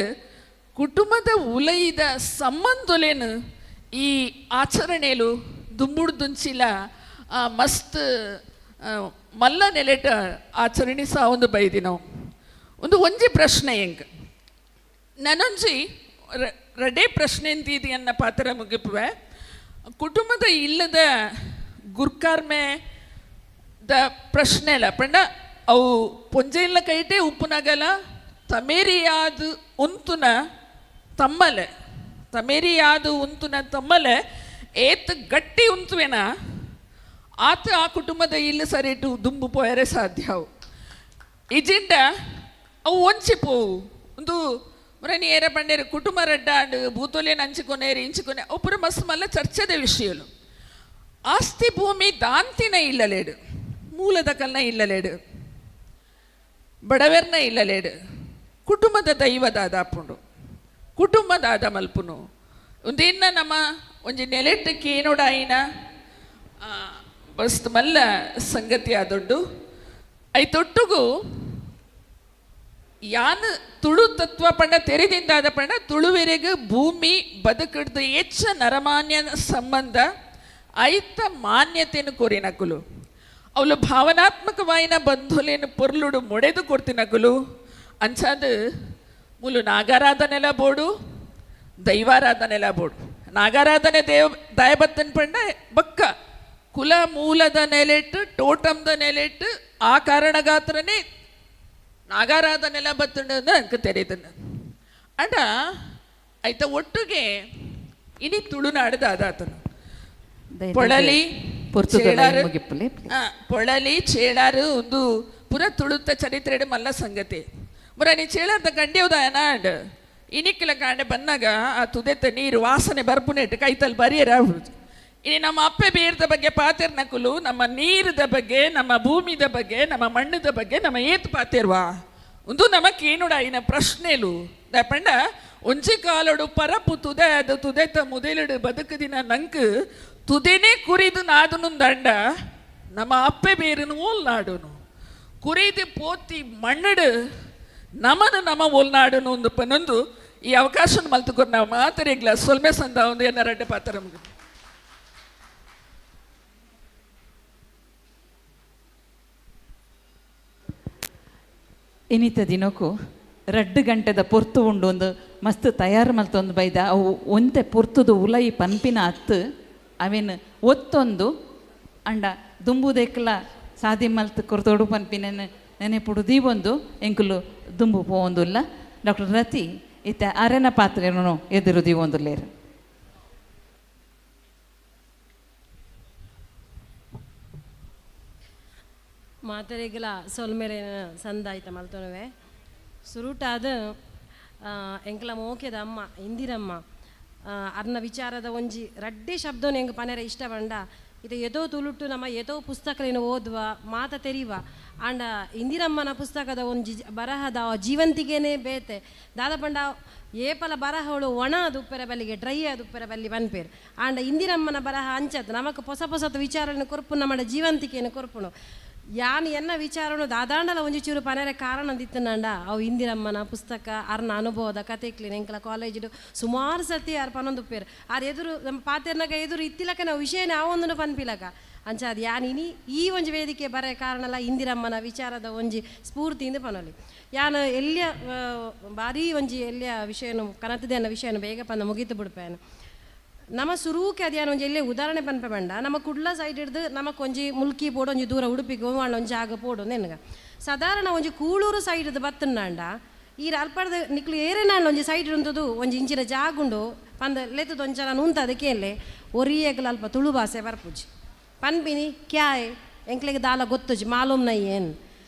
ಕುಟುಂಬದ ಉಲೈದ ಸಂಬಂಧಲೇನು ಈ ಆಚರಣೆಲು ದುಂಬುಡು ದುಂಚಿಲ ಮಸ್ತ್ ಮಲ್ಲ ನೆಲೆಟ ಆಚರಣೆ ಸಹ ಒಂದು ಬೈದಿ ನಾವು ಒಂದು ಒಂಜಿ ಪ್ರಶ್ನೆ ಹೆಂಗೆ ನಾನೊಂಜಿ ರಡೇ ಪ್ರಶ್ನೆ ಅಂತಿದಿ ಅನ್ನ ಪಾತ್ರ ಮುಗಿಪುವೆ ಕುಟುಂಬದ ಇಲ್ಲದ ಗುರ್ಕಾರ್ಮೆ ದ ಪ್ರಶ್ನೆ ಇಲ್ಲ ಪಂಡ ಅವು ಪೊಂಜೆಲ್ಲ ಕೈಟೆ ಉಪ್ಪುನಗಲ ತಮೇರಿಯಾದು ಉಂತುನ ತಮ್ಮಲೆ ಏತ್ ಗಟ್ಟಿ ಉಂತುವೆನ ಆತ ಆ ಕುಟುಂಬದ ಇಲ್ಲ ಸರಿಟು ದುಂಬು ಪೋಯರೆ ಸಾಧ್ಯ ಅವು ಇಜಿಂಡ ಅವು ಒಂಚಿಪೋವು ಒಂದು ಮರನಿ ಏರ ಪಂಡೇರು ಕುಟುಂಬ ರಡ್ಡಾಂಡು ಭೂತೋಲೇನು ಹಂಚಿಕೊನೇರು ಇಂಚಿಕೊನೆ ಒಬ್ಬರು ಮಸ್ತ್ ಮಲ್ಲ ಚರ್ಚೆದ ವಿಷಯಲು ಆಸ್ತಿ ಭೂಮಿ ದಾಂತಿನ ಇಲ್ಲಲೇಡು ಮೂಲದ ಕಲ್ನ ಇಲ್ಲಲೇಡು ಬಡವೆರ್ನ ಇಲ್ಲಲೇಡು ಕುಟುಂಬದ ದೈವದಾದ ಅಪ್ಪುಂಡು ಕುಟುಂಬದಾದ ಮಲ್ಪುನು ಒಂದಿನ್ನ ನಮ್ಮ ಒಂಜಿ ನೆಲೆಟ್ಟಕ್ಕೆ ಏನೋಡಾಯಿನ ಮಸ್ತ್ ಮಲ್ಲ ಸಂಗತಿ ಆದೊಂಡು ಐತೊಟ್ಟುಗು ಯಾನ್ ತುಳು ತತ್ವ ಪಂಡ ತೆರೆದಿಂದಾದ ಪಂಡ ತುಳುವೆರೆಗೆ ಭೂಮಿ ಬದುಕಿಡ್ದು ಹೆಚ್ಚ ನರಮಾನ್ಯ ಸಂಬಂಧ ಐತ ಮಾನ್ಯತೆಯನ್ನು ಕೋರಿನಕುಲು ಅವಳು ಭಾವನಾತ್ಮಕವಾಯಿನ ಬಂಧುಲೇನು ಪೊರ್ಲುಡು ಮೊಡೆದು ಕೊಡ್ತಿನಕುಲು ಅಂಚಾದು ಮುಲು ನಾಗಾರಾಧನೆಲ ಬೋಡು ದೈವಾರಾಧನೆಲ ಬೋಡು ನಾಗಾರಾಧನೆ ದಯಬತ್ತನ್ ಪಂಡ ಬಕ್ಕ ಕುಲ ಮೂಲದ ನೆಲೆಟ್ಟು ಟೋಟಮ್ದ ನೆಲೆಟ್ಟು ಆ ಕಾರಣಗಾತ್ರನೇ ನಾಗಾರಾಧನೆಲ್ಲ ಬತ್ತುಂಡು ಅಂಕ ತೆರೆದನು ಅಂಡ ಆಯ್ತ ಒಟ್ಟಿಗೆ ಇನಿ ತುಳುನಾಡು ದಾದಾತನು ಪೊಳಲಿ ಪೊಳಲಿ ಚೇಳಾರು ಒಂದು ಪುರ ತುಳುತ್ತ ಚರಿತ್ರೆ ಮಲ್ಲ ಸಂಗತಿ ಬರ ನೀ ಚೇಳಾರ್ದ ಗಂಡೆ ಉದಾಯನ ಅಂಡ್ ಇನಿಕ್ಕಿಲ ಕಾಂಡೆ ಬಂದಾಗ ಆ ತುದೆತ್ತ ನೀರು ವಾಸನೆ ಬರ್ಪುನೆಟ್ಟು ಕೈತಲ್ಲಿ ಬರಿಯರ ಇನ್ನು ನಮ್ಮ ಅಪ್ಪೆ ಬೇರದ ಬಗ್ಗೆ ಪಾತಿರ್ನಕುಲು ನಮ್ಮ ನೀರದ ಬಗ್ಗೆ ನಮ್ಮ ಭೂಮಿದ ಬಗ್ಗೆ ನಮ್ಮ ಮಣ್ಣದ ಬಗ್ಗೆ ನಮ್ಮ ಏತ್ ಪಾತಿರ್ವಾ ಒಂದು ನಮಕೇನುಡ ಇನ್ನ ಪ್ರಶ್ನೆಲು ದಪಂಡ ಒಂಜಿ ಕಾಲಡು ಪರಪು ತುದೆ ಅದು ತುದೆತ ಮುದೇಲಡು ಬದುಕದಿನ ನಂಕ್ ತುದೆನೇ ಕುರಿದು ನಾದನು ದಂಡ ನಮ್ಮ ಅಪ್ಪೆ ಬೇರನು ಓಲ್ನಾಡುನು ಕುರಿದು ಪೋತಿ ಮಣ್ಣಡು ನಮನು ನಮ್ಮ ಓಲ್ನಾಡುನು ಒಂದು ಪನ್ನೊಂದು ಈ ಅವಕಾಶ ಮಲ್ತುಕೊಂಡು ನಾವು ಮಾತರಿಗ್ಲ ಸೊಲ್ಮೆ ಸಂದ ಒಂದು ಏನ ರಡ್ಡೆ ಪಾತ್ರ ನಮ್ಗೆ ಇನಿತ ದಿನಕ್ಕೂ 2 ಗಂಟೆದ ಪೊರ್ತು ಉಂಡು ಒಂದು ಮಸ್ತ್ ತಯಾರು ಮಲ್ತೊಂದು ಬೈದ ಅವು ಒಂತೆ ಪೊರ್ತುದು ಉಲೈ ಪನ್ಪಿನ ಹತ್ತು ಅವೇನು ಒತ್ತೊಂದು ಅಂಡ ದುಂಬುದೆಕ್ಲ ಸಾದಿ ಮಲ್ತು ಕೊರ್ತೋಡು ಪನ್ಪಿನ ನೆನೆಪುಡು ದೀವೊಂದು ಎಂಕುಲು ದುಂಬು ಪೋವೊಂದುಲ್ಲ ಡಾಕ್ಟರ್ ರತಿ ಇತ್ತ ಅರೆನ ಪಾತ್ರೆಯನ್ನು ಎದುರು ದೀವೊಂದುಲ್ಲೇರು ಮಾತರಿಗಳ ಸೊಲ್ಮೆರೆ ಸಂದಾಯ್ತ ಮಲ್ತೊನವೆ ಸುರುಟಾದ ಎಂಕ್ಲ ಮೋಕೆದ ಅಮ್ಮ ಇಂದಿರಮ್ಮ ಅರ್ನ ವಿಚಾರದ ಒಂಜಿ ರಡ್ಡೆ ಶಬ್ದವನ್ನು ಹೆಂಗೆ ಪನೆರೆ ಇಷ್ಟ ಬಂಡ ಇದು ಎದೋ ತುಳುಟ್ಟು ನಮ್ಮ ಎದೋ ಪುಸ್ತಕಲೇನು ಓದುವ ಮಾತ ತೆರಿವ ಆಂಡ ಇಂದಿರಮ್ಮನ ಪುಸ್ತಕದ ಒಂಜಿ ಬರಹದ ಜೀವಂತಿಗೆನೇ ಬೇತೆ ದಾದ ಪಂಡ ಏಪಲ ಬರಹಗಳು ಒಣ ದುಪ್ಪೆರ ಬಲ್ಲಿಗೆ ಡ್ರೈ ದುಪ್ಪೆರ ಬಲ್ಲಿ ಬನ್ಪೇರು ಆಂಡ ಇಂದಿರಮ್ಮನ ಬರಹ ಅಂಚತ್ ನಮಕ್ ಹೊಸ ಹೊಸತ ವಿಚಾರವನ್ನು ಕೊರ್ಪು ನಮ್ಮ ಜೀವಂತಿಕೆಯನ್ನು ಕೊರ್ಪುನು ಯಾನು ಎನ್ನ ವಿಚಾರನು ದಾದಾಂಡಲ ಒಂಜಿ ಚೂರು ಪನೆರೆ ಕಾರಣ ದಿತ್ತನಂಡ ಅವು ಇಂದಿರಮ್ಮನ ಪುಸ್ತಕ ಅರ್ನ ಅನುಭವದ ಕತೆ ಎಂಕಲ ಕಾಲೇಜಿಡು ಸುಮಾರು ಸತಿ ಯಾರು ಪನೊಂದುಪ್ಪೇರು ಆರು ಎದುರು ನಮ್ಮ ಪಾತೆರ್ನಾಗ ಎದುರು ಇತ್ತಿಲಕ ನಾವು ವಿಷಯನೇ ಅವೊಂದು ಪನ್ಪಿಲಕ ಅಂಚ ಅದು ಯಾನಿನಿ ಈ ಒಂಜಿ ವೇದಿಕೆ ಬರ ಕಾರಣಲ್ಲ ಇಂದಿರಮ್ಮನ ವಿಚಾರದ ಒಂಜಿ ಸ್ಫೂರ್ತಿಯಿಂದ ಪನೊಲಿ ಯಾನು ಎಲ್ಲಿಯ ಭಾರಿ ಒಂಜಿ ಎಲ್ಲಿಯ ವಿಷಯನು ಕನತದೆ ಅನ್ನೋ ವಿಷಯನು ಬೇಗ ಪಂದ ಮುಗಿತು ಬಿಡ್ಪೇನು ನಮ್ಮ ಸುರೂಕೆ ಅದ್ಯಾನ ಒಂಜಿ ಎಲ್ಲೇ ಉದಾಹರಣೆ ಪನ್ಪ ಬಂಡ ನಮ್ಮ ಕುಡ್ಲ ಸೈಡ್ ಹಿಡ್ದು ನಮಕ್ ಒಂಜಿ ಮುಲ್ಕಿ ಪೋಡು ಒಂಜಿ ದೂರ ಉಡುಪಿಗೆ ಹೋಗೋಣ ಒಂಜಿ ಜಾಗ ಪೋಡು ನೆನಗ ಸಾಧಾರಣ ಒಂಜಿ ಕೂಳೂರು ಸೈಡ್ ಹಿಡ್ದು ಬತ್ತನಾಂಡ ಈ ಅಲ್ಪಡ್ದ ನಿಕ್ಲು ಏರೇನಾಂಡ ಒಂಜಿ ಸೈಡ್ ಇರುಂತದು ಒಂಜಿ ಇಂಚಿನ ಜಾಗುಂಡು ಪಂದ ಲೆತ್ತದ ಒಂಚರ ನೂಂತ ಅದಕ್ಕೆ ಎಲ್ಲೇ ಒರಿಯೇಗಲ ಅಲ್ಪ ತುಳು ಭಾಷೆ ಬರ್ಪುಜಿ ಪನ್ಪಿನಿ ಕ್ಯಾಯ್ ಎಂಕ್ಲೆಗೆ ದಾಲ ಗೊತ್ತುಜಿ ಮಾಲೂಮ್ ನೈ ಏನು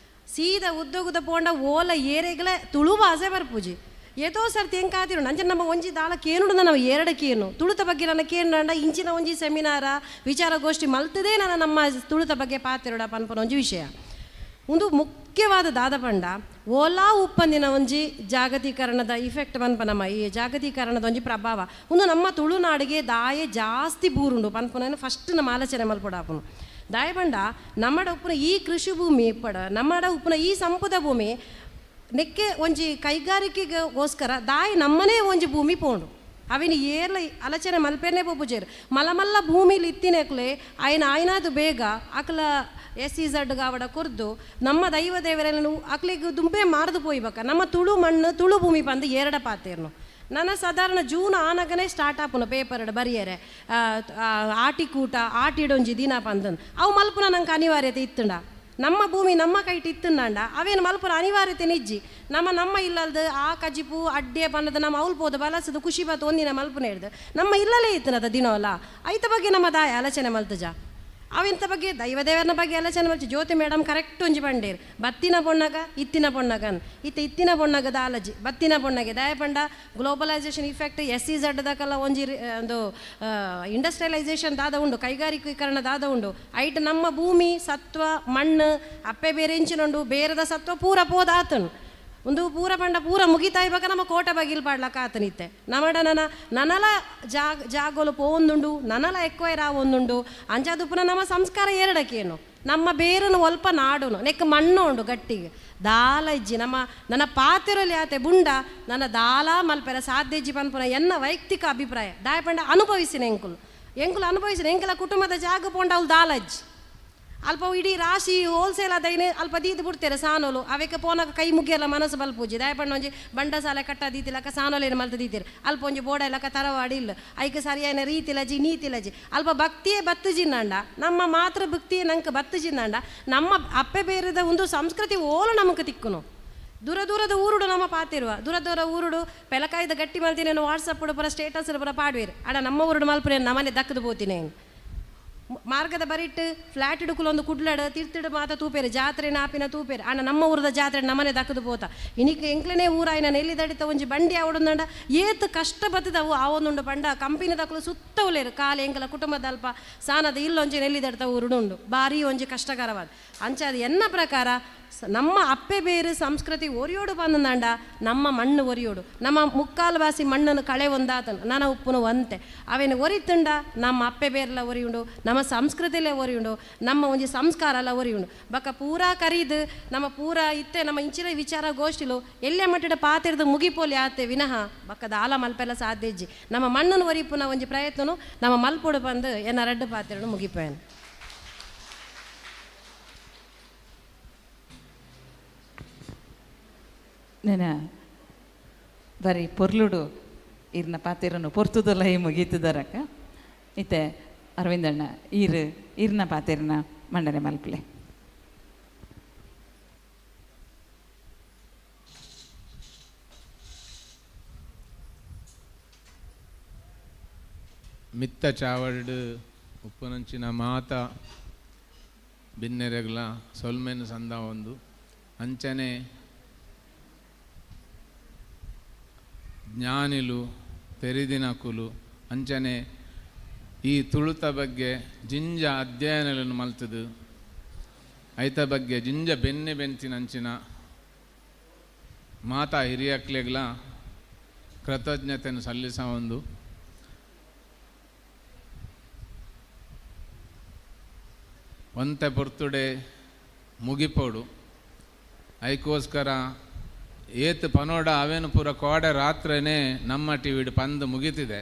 ಸೀದಾ ಉದ್ದೋಗುದ ಪೋಂಡ ಓಲ ಏರೆಗಲ ತುಳು ಭಾಷೆ ಬರ್ಪುಜಿ ಏತೋ ಸರ್ತಿ ಹೆಂಗೆ ಕಾತಿರು ನಂಜ ನಮ್ಮ ಒಂಜಿ ದಾಲ ಕೇನುಡು ನಾವು ಎರಡಕ್ಕೇನು ತುಳುತ ಬಗ್ಗೆ ನನ್ನ ಕೇಂದ್ರ ಇಂಚಿನ ಒಂಜಿ ಸೆಮಿನಾರ ವಿಚಾರಗೋಷ್ಠಿ ಮಲ್ತದೇ ನನ್ನ ನಮ್ಮ ತುಳುತ ಬಗ್ಗೆ ಪಾತಿರೋಡ ಪನ್ಪನ ಒಂಜಿ ವಿಷಯ ಒಂದು ಮುಖ್ಯವಾದ ದಾದ ಪಂಡ ಓಲಾ ಉಪ್ಪಂದಿನ ಒಂಜಿ ಜಾಗತೀಕರಣದ ಇಫೆಕ್ಟ್ ಪನ್ಪ ನಮ್ಮ ಈ ಜಾಗತೀಕರಣದ ಒಂಜಿ ಪ್ರಭಾವ ಒಂದು ನಮ್ಮ ತುಳುನಾಡಿಗೆ ದಾಯೆ ಜಾಸ್ತಿ ಬೂರುಂಡು ಪನ್ಪನ ಫಸ್ಟ್ ನಮ್ಮ ಆಲೋಚನೆ ಮಲ್ಪಡಾಪನು ದಾಯ ಪಂಡ ನಮ್ಮಡ ಉಪ್ಪುನ ಈ ಕೃಷಿ ಭೂಮಿ ಪಡ ನಮ್ಮಡ ಉಪ್ಪುನ ಈ ಸಂಪದ ಭೂಮಿ ನೆಕ್ಕೆ ಒಂಜಿ ಕೈಗಾರಿಕೆಗೋಸ್ಕರ ದಾಯಿ ನಮ್ಮನೇ ಒಂಜಿ ಭೂಮಿ ಪೋಂಡು ಅವಿನ ಏರ್ಲ ಆಲೋಚನೆ ಮಲ್ಪೇನೆ ಪೋಪುಜೇರು ಮಲ್ಲ ಭೂಮಿಲಿ ಇತ್ತಿನೆಕ್ಲೆ ಆಯ್ನಾದು ಬೇಗ ಅಕ್ಲ SEZ ಗಾವಡ ಕೊರ್ದು ನಮ್ಮ ದೈವ ದೇವರೆಲ್ಲ ಅಕ್ಲಿಗೆ ದುಂಬೆ ಮಾರ್ದು ಪೋಯ್ಬೇಕ ನಮ್ಮ ತುಳು ಮಣ್ಣು ತುಳು ಭೂಮಿ ಬಂದು ಎರಡ ಪಾತೇರ್ನು ನನ್ನ ಸಾಧಾರಣ ಜೂನ್ ಆನಗನೇ ಸ್ಟಾರ್ಟ್ ಆಪುನ ಪೇಪರ್ ಬರಿಯರೆ ಆಟಿಕೂಟ ಆಟಿಡೊಂಜಿ ದಿನ ಪಂದನ್ ಅವು ಮಲ್ಪುನ ನಂಗೆ ಅನಿವಾರ್ಯತೆ ಇತ್ತುಂಡ ನಮ್ಮ ಭೂಮಿ ನಮ್ಮ ಕೈಟ್ ಇತ್ತುಂಡ ಅವೇನು ಮಲ್ಪುನ ಅನಿವಾರ್ಯತೆ ನಿಜ್ಜಿ ನಮ್ಮ ಇಲ್ಲಲ್ದು ಆ ಕಜಿಪು ಅಡ್ಡೆ ಪನ್ನದ ನಮ್ಮ ಅವ್ಲು ಪೋದು ಬಲಸದು ಖುಷಿ ಬತ್ತು ಒಂದಿನ ಮಲ್ಪುನ ಹಿಡ್ದು ನಮ್ಮ ಇಲ್ಲಲೇ ಇತ್ತನದ ದಿನವಲ್ಲ ಐತ ಬಗ್ಗೆ ನಮ್ಮ ದಾಯ ಆಲೋಚನೆ ಮಲ್ತಜ ಅವಿಂತ ಬಗ್ಗೆ ದೈವದೇವರನ ಬಗ್ಗೆ ಆಲೋಚನೆ ಮಲ್ಚಿ ಜ್ಯೋತಿ ಮೇಡಮ್ ಕರೆಕ್ಟ್ ಒಂಜಿ ಬಂಡೇರು ಬತ್ತಿನ ಪೊಣ್ಣಗ ಇತ್ತಿನ ಪೊಣ್ಣಗನ್ ಇತ್ತಿನ ಪೊಣ್ಣಗದ ಆಲಜಿ ಬತ್ತಿನ ಪೊಣ್ಣಗೆ ದಯ ಪಂಡ ಗ್ಲೋಬಲೈಸೇಷನ್ ಇಫೆಕ್ಟ್ SEZ ದಕಲ್ಲ ಒಂಜಿ ಒಂದು ಇಂಡಸ್ಟ್ರಿಯಲೈಸೇಷನ್ ದಾದ ಉಂಡು ಕೈಗಾರಿಕೀಕರಣ ದಾದ ಉಂಡು ಐಟ್ ನಮ್ಮ ಭೂಮಿ ಸತ್ವ ಮಣ್ಣು ಅಪ್ಪೆ ಬೇರೆ ಇಂಚಿನುಂಡು ಬೇರದ ಸತ್ವ ಪೂರ ಪೋದಾತನು ಒಂದು ಪೂರ ಪಂಡ ಪೂರ ಮುಗಿತಾ ಇವಾಗ ನಮ್ಮ ಕೋಟ ಬಗಿಲ್ ಪಾಡ್ಲಕ್ಕ ಆತನಿತ್ತೆ ನಮ್ಮಡ ನನಲ ಜಾಗೋಲು ಪೋವೊಂದುಂಡು ನನಲ ಎಕ್ವೈರ್ ಆವೊಂದುಂಡು ಅಂಚಾದು ಪುನಃ ನಮ್ಮ ಸಂಸ್ಕಾರ ಎರಡಕ್ಕೇನು ನಮ್ಮ ಬೇರನು ಒಲ್ಪ ನಾಡುನು ನೆಕ್ ಮಣ್ಣು ಉಂಡು ಗಟ್ಟಿಗೆ ದಾಲ ಇಜ್ಜಿ ನನ್ನ ಪಾತಿರಲಿ ಆತೆ ಬುಂಡ ನನ್ನ ದಾಲ ಮಲ್ಪೆರ ಸಾಧ್ಯ ಇಜ್ಜಿ ಪನ್ಪುನ ಎನ್ನ ವೈಯಕ್ತಿಕ ಅಭಿಪ್ರಾಯ ದಾಯ ಪಂಡ ಅನುಭವಿಸಿನ ಎಂಕುಲು ಅನುಭವಿಸಿನ ಎಂಕಲ ಕುಟುಂಬದ ಜಾಗ ಪೋಂಡ ಅವ್ಲು ದಾಲ ಇಜ್ಜಿ ಅಲ್ಪ ಇಡೀ ರಾಶಿ ಹೋಲ್ಸೇಲ್ ಅದೈನೆ ಅಲ್ಪ ದೀದು ಬಿಡ್ತಾರೆ ಸಾನೋಲು ಅವಕ್ಕೆ ಪೋನಾಗ ಕೈ ಮುಗಿಯಲ್ಲ ಮನಸ್ಸು ಬಲ್ಪೂಜಿ ದಯಪಣ್ಣ ಒಂಜಿ ಬಂಡ ಸಾಲ ಕಟ್ಟ ದೀತಿಲಕ್ಕ ಸಾನೋಲೇನು ಮಲ್ತ ದೀತಿರು ಅಲ್ಪ ಒಂಜಿ ಬೋಡ ಇಲ್ಲಕ್ಕ ತರವಾಡಿ ಇಲ್ಲ ಐಕೆ ಸರಿಯಾನ ರೀತಿಲಜಿ ನೀತಿಲಜಿ ಅಲ್ಪ ಭಕ್ತಿಯೇ ಬತ್ತುಜಿನ್ನಂಡ ನಮ್ಮ ಮಾತೃ ಭಕ್ತಿಯೇ ನಂಗೆ ಬತ್ತುಜಿನ್ನಂಡ ನಮ್ಮ ಅಪ್ಪೆ ಬೇರೆದ ಒಂದು ಸಂಸ್ಕೃತಿ ಓಲು ನಮಗೆ ತಿಕ್ಕುನು ದೂರದ ಊರುಡು ನಮ್ಮ ಪಾತಿರುವ ದೂರ ಊರುಡು ಪೆಲಕಾಯ್ದ ಗಟ್ಟಿ ಮಲ್ತಿನೇನು ವಾಟ್ಸಪ್ ಪುರ ಸ್ಟೇಟಸ್ ಪುರ ಪಾಡ್ವೇರು ಅಡ ನಮ್ಮ ಊರುಡು ಮಲ್ಪುರೇನು ನಮ್ಮನೆ ದಕ್ಕದು ಪೋತಿನೇನು ಮಾರ್ಗದ ಬರಿಟ್ಟು ಫ್ಲಾಟ್ ಇಡುಕುಲೊಂದು ಕುಡ್ಲಡ ತಿರ್ತಿಡು ಮಾತ ತೂಪೇರು ಜಾತ್ರೆ ನಾಪಿನ ತೂಪೇರು ಅಣ್ಣ ನಮ್ಮ ಊರದ ಜಾತ್ರೆ ನಮ್ಮನೆ ದಕ್ಕದು ಪೋತ ಇನಿಕ್ ಎಂಕ್ಲನೇ ಊರಾಯಿನ ನೆಲ್ಲಿ ದಡಿತ ಒಂಜಿ ಬಂಡಿ ಅವಡೊಂದಂಡ ಏತ್ ಕಷ್ಟ ಬತ್ತದವು ಆ ಒಂದುಂಡು ಪಂಡ ಕಂಪಿನ ದಕ್ಕಲು ಸುತ್ತವಲೇರು ಕಾಲು ಎಂಕಲ ಕುಟುಂಬದ ಅಲ್ಪ ಸಾನದ ಇಲ್ಲೊಂಜಿ ನೆಲ್ಲಿ ದಡಿತ ಊರುಡುಂಡು ಭಾರಿ ಒಂಜಿ ಕಷ್ಟಕರವಾದ ಅಂಚಾದ ಎನ್ನ ಪ್ರಕಾರ ನಮ್ಮ ಅಪ್ಪೆ ಬೇರು ಸಂಸ್ಕೃತಿ ಒರಿಯೋಡು ಬಂದಂಡ ನಮ್ಮ ಮಣ್ಣು ಒರಿಯೋಡು ನಮ್ಮ ಮುಕ್ಕಾಲು ಬಾಸಿ ಮಣ್ಣನ್ನು ಕಳೆ ಒಂದಾತನು ನನ್ನ ಉಪ್ಪುನು ಒಂತೆ ಅವೇನು ಒರಿತುಂಡ ನಮ್ಮ ಅಪ್ಪೆ ಬೇರೆಲ್ಲ ಒರಿಯುಂಡು ನಮ್ಮ ಸಂಸ್ಕೃತಿಲೇ ಒರಿಯುಂಡು ನಮ್ಮ ಒಂಜಿ ಸಂಸ್ಕಾರ ಎಲ್ಲ ಒರಿಯುಂಡು ಬಕ್ಕ ಪೂರಾ ಕರೀದು ನಮ್ಮ ಪೂರಾ ಇತ್ತೆ ನಮ್ಮ ಇಂಚಿನ ವಿಚಾರ ಗೋಷ್ಠಿಲು ಎಲ್ಲೇ ಮಟ್ಟದ ಪಾತಿರ್ದು ಮುಗಿಪೋಲಿ ಆತೆ ವಿನಃ ಬಕ್ಕದ ಆಲ ಮಲ್ಪೆಲ್ಲ ಸಾಧ್ಯಜ್ಜಿ ನಮ್ಮ ಮಣ್ಣನ್ನು ಒರಿಪುನ ಒಂಜಿ ಪ್ರಯತ್ನನು ನಮ್ಮ ಮಲ್ಪೊಡು ಬಂದು ಎನ್ನ ರಡ್ಡು ಪಾತಿರನು ಮುಗಿಪೇನು. నేను ಬರೀ ಪೊರ್ಲುಡು ಇರ್ನ ಪಾತಿರನು ಪೊರ್ತುದಲ್ಲ ಈ ಮುಗೀತದರಕ್ಕ ಇತ್ತೆ ಅರವಿಂದಣ್ಣ ಇರ್ನ ಪಾತಿರನ ಮಂಡನೆ ಮಲ್ಪಲೆ. ಮಿತ್ತ ಚಾವಡ್ ಉಪ್ಪುನಂಚಿನ ಮಾತ ಬಿನ್ನೆರೆಗ್ಲ ಸೊಲ್ಮೆನು ಸಂದ ಒಂದು ಅಂಚನೆ ಜ್ಞಾನಿಲು ತೆರಿದಿನಕುಲು ಅಂಚನೆ ಈ ತುಳುತ ಬಗ್ಗೆ ಜಿಂಜ ಅಧ್ಯಯನಗಳನ್ನು ಮಲ್ತದು ಐತ ಬಗ್ಗೆ ಜಿಂಜ ಬೆನ್ನೆ ಬೆಂತಿನಂಚಿನ ಮಾತಾ ಹಿರಿಯಕ್ಲೆಗ್ಲ ಕೃತಜ್ಞತೆಯನ್ನು ಸಲ್ಲಿಸ ಒಂದು ಒಂತೆ ಪೊರ್ತುಡೆ ಮುಗಿಪೋಡು ಐಕೋಸ್ಕರ ಏತ್ ಪನೋಡ ಅವೇನು ಪೂರ ಕೋಡೆ ರಾತ್ರಿನೇ ನಮ್ಮ ಟಿವಿಡ್ ಪಂದು ಮುಗಿತಿದೆ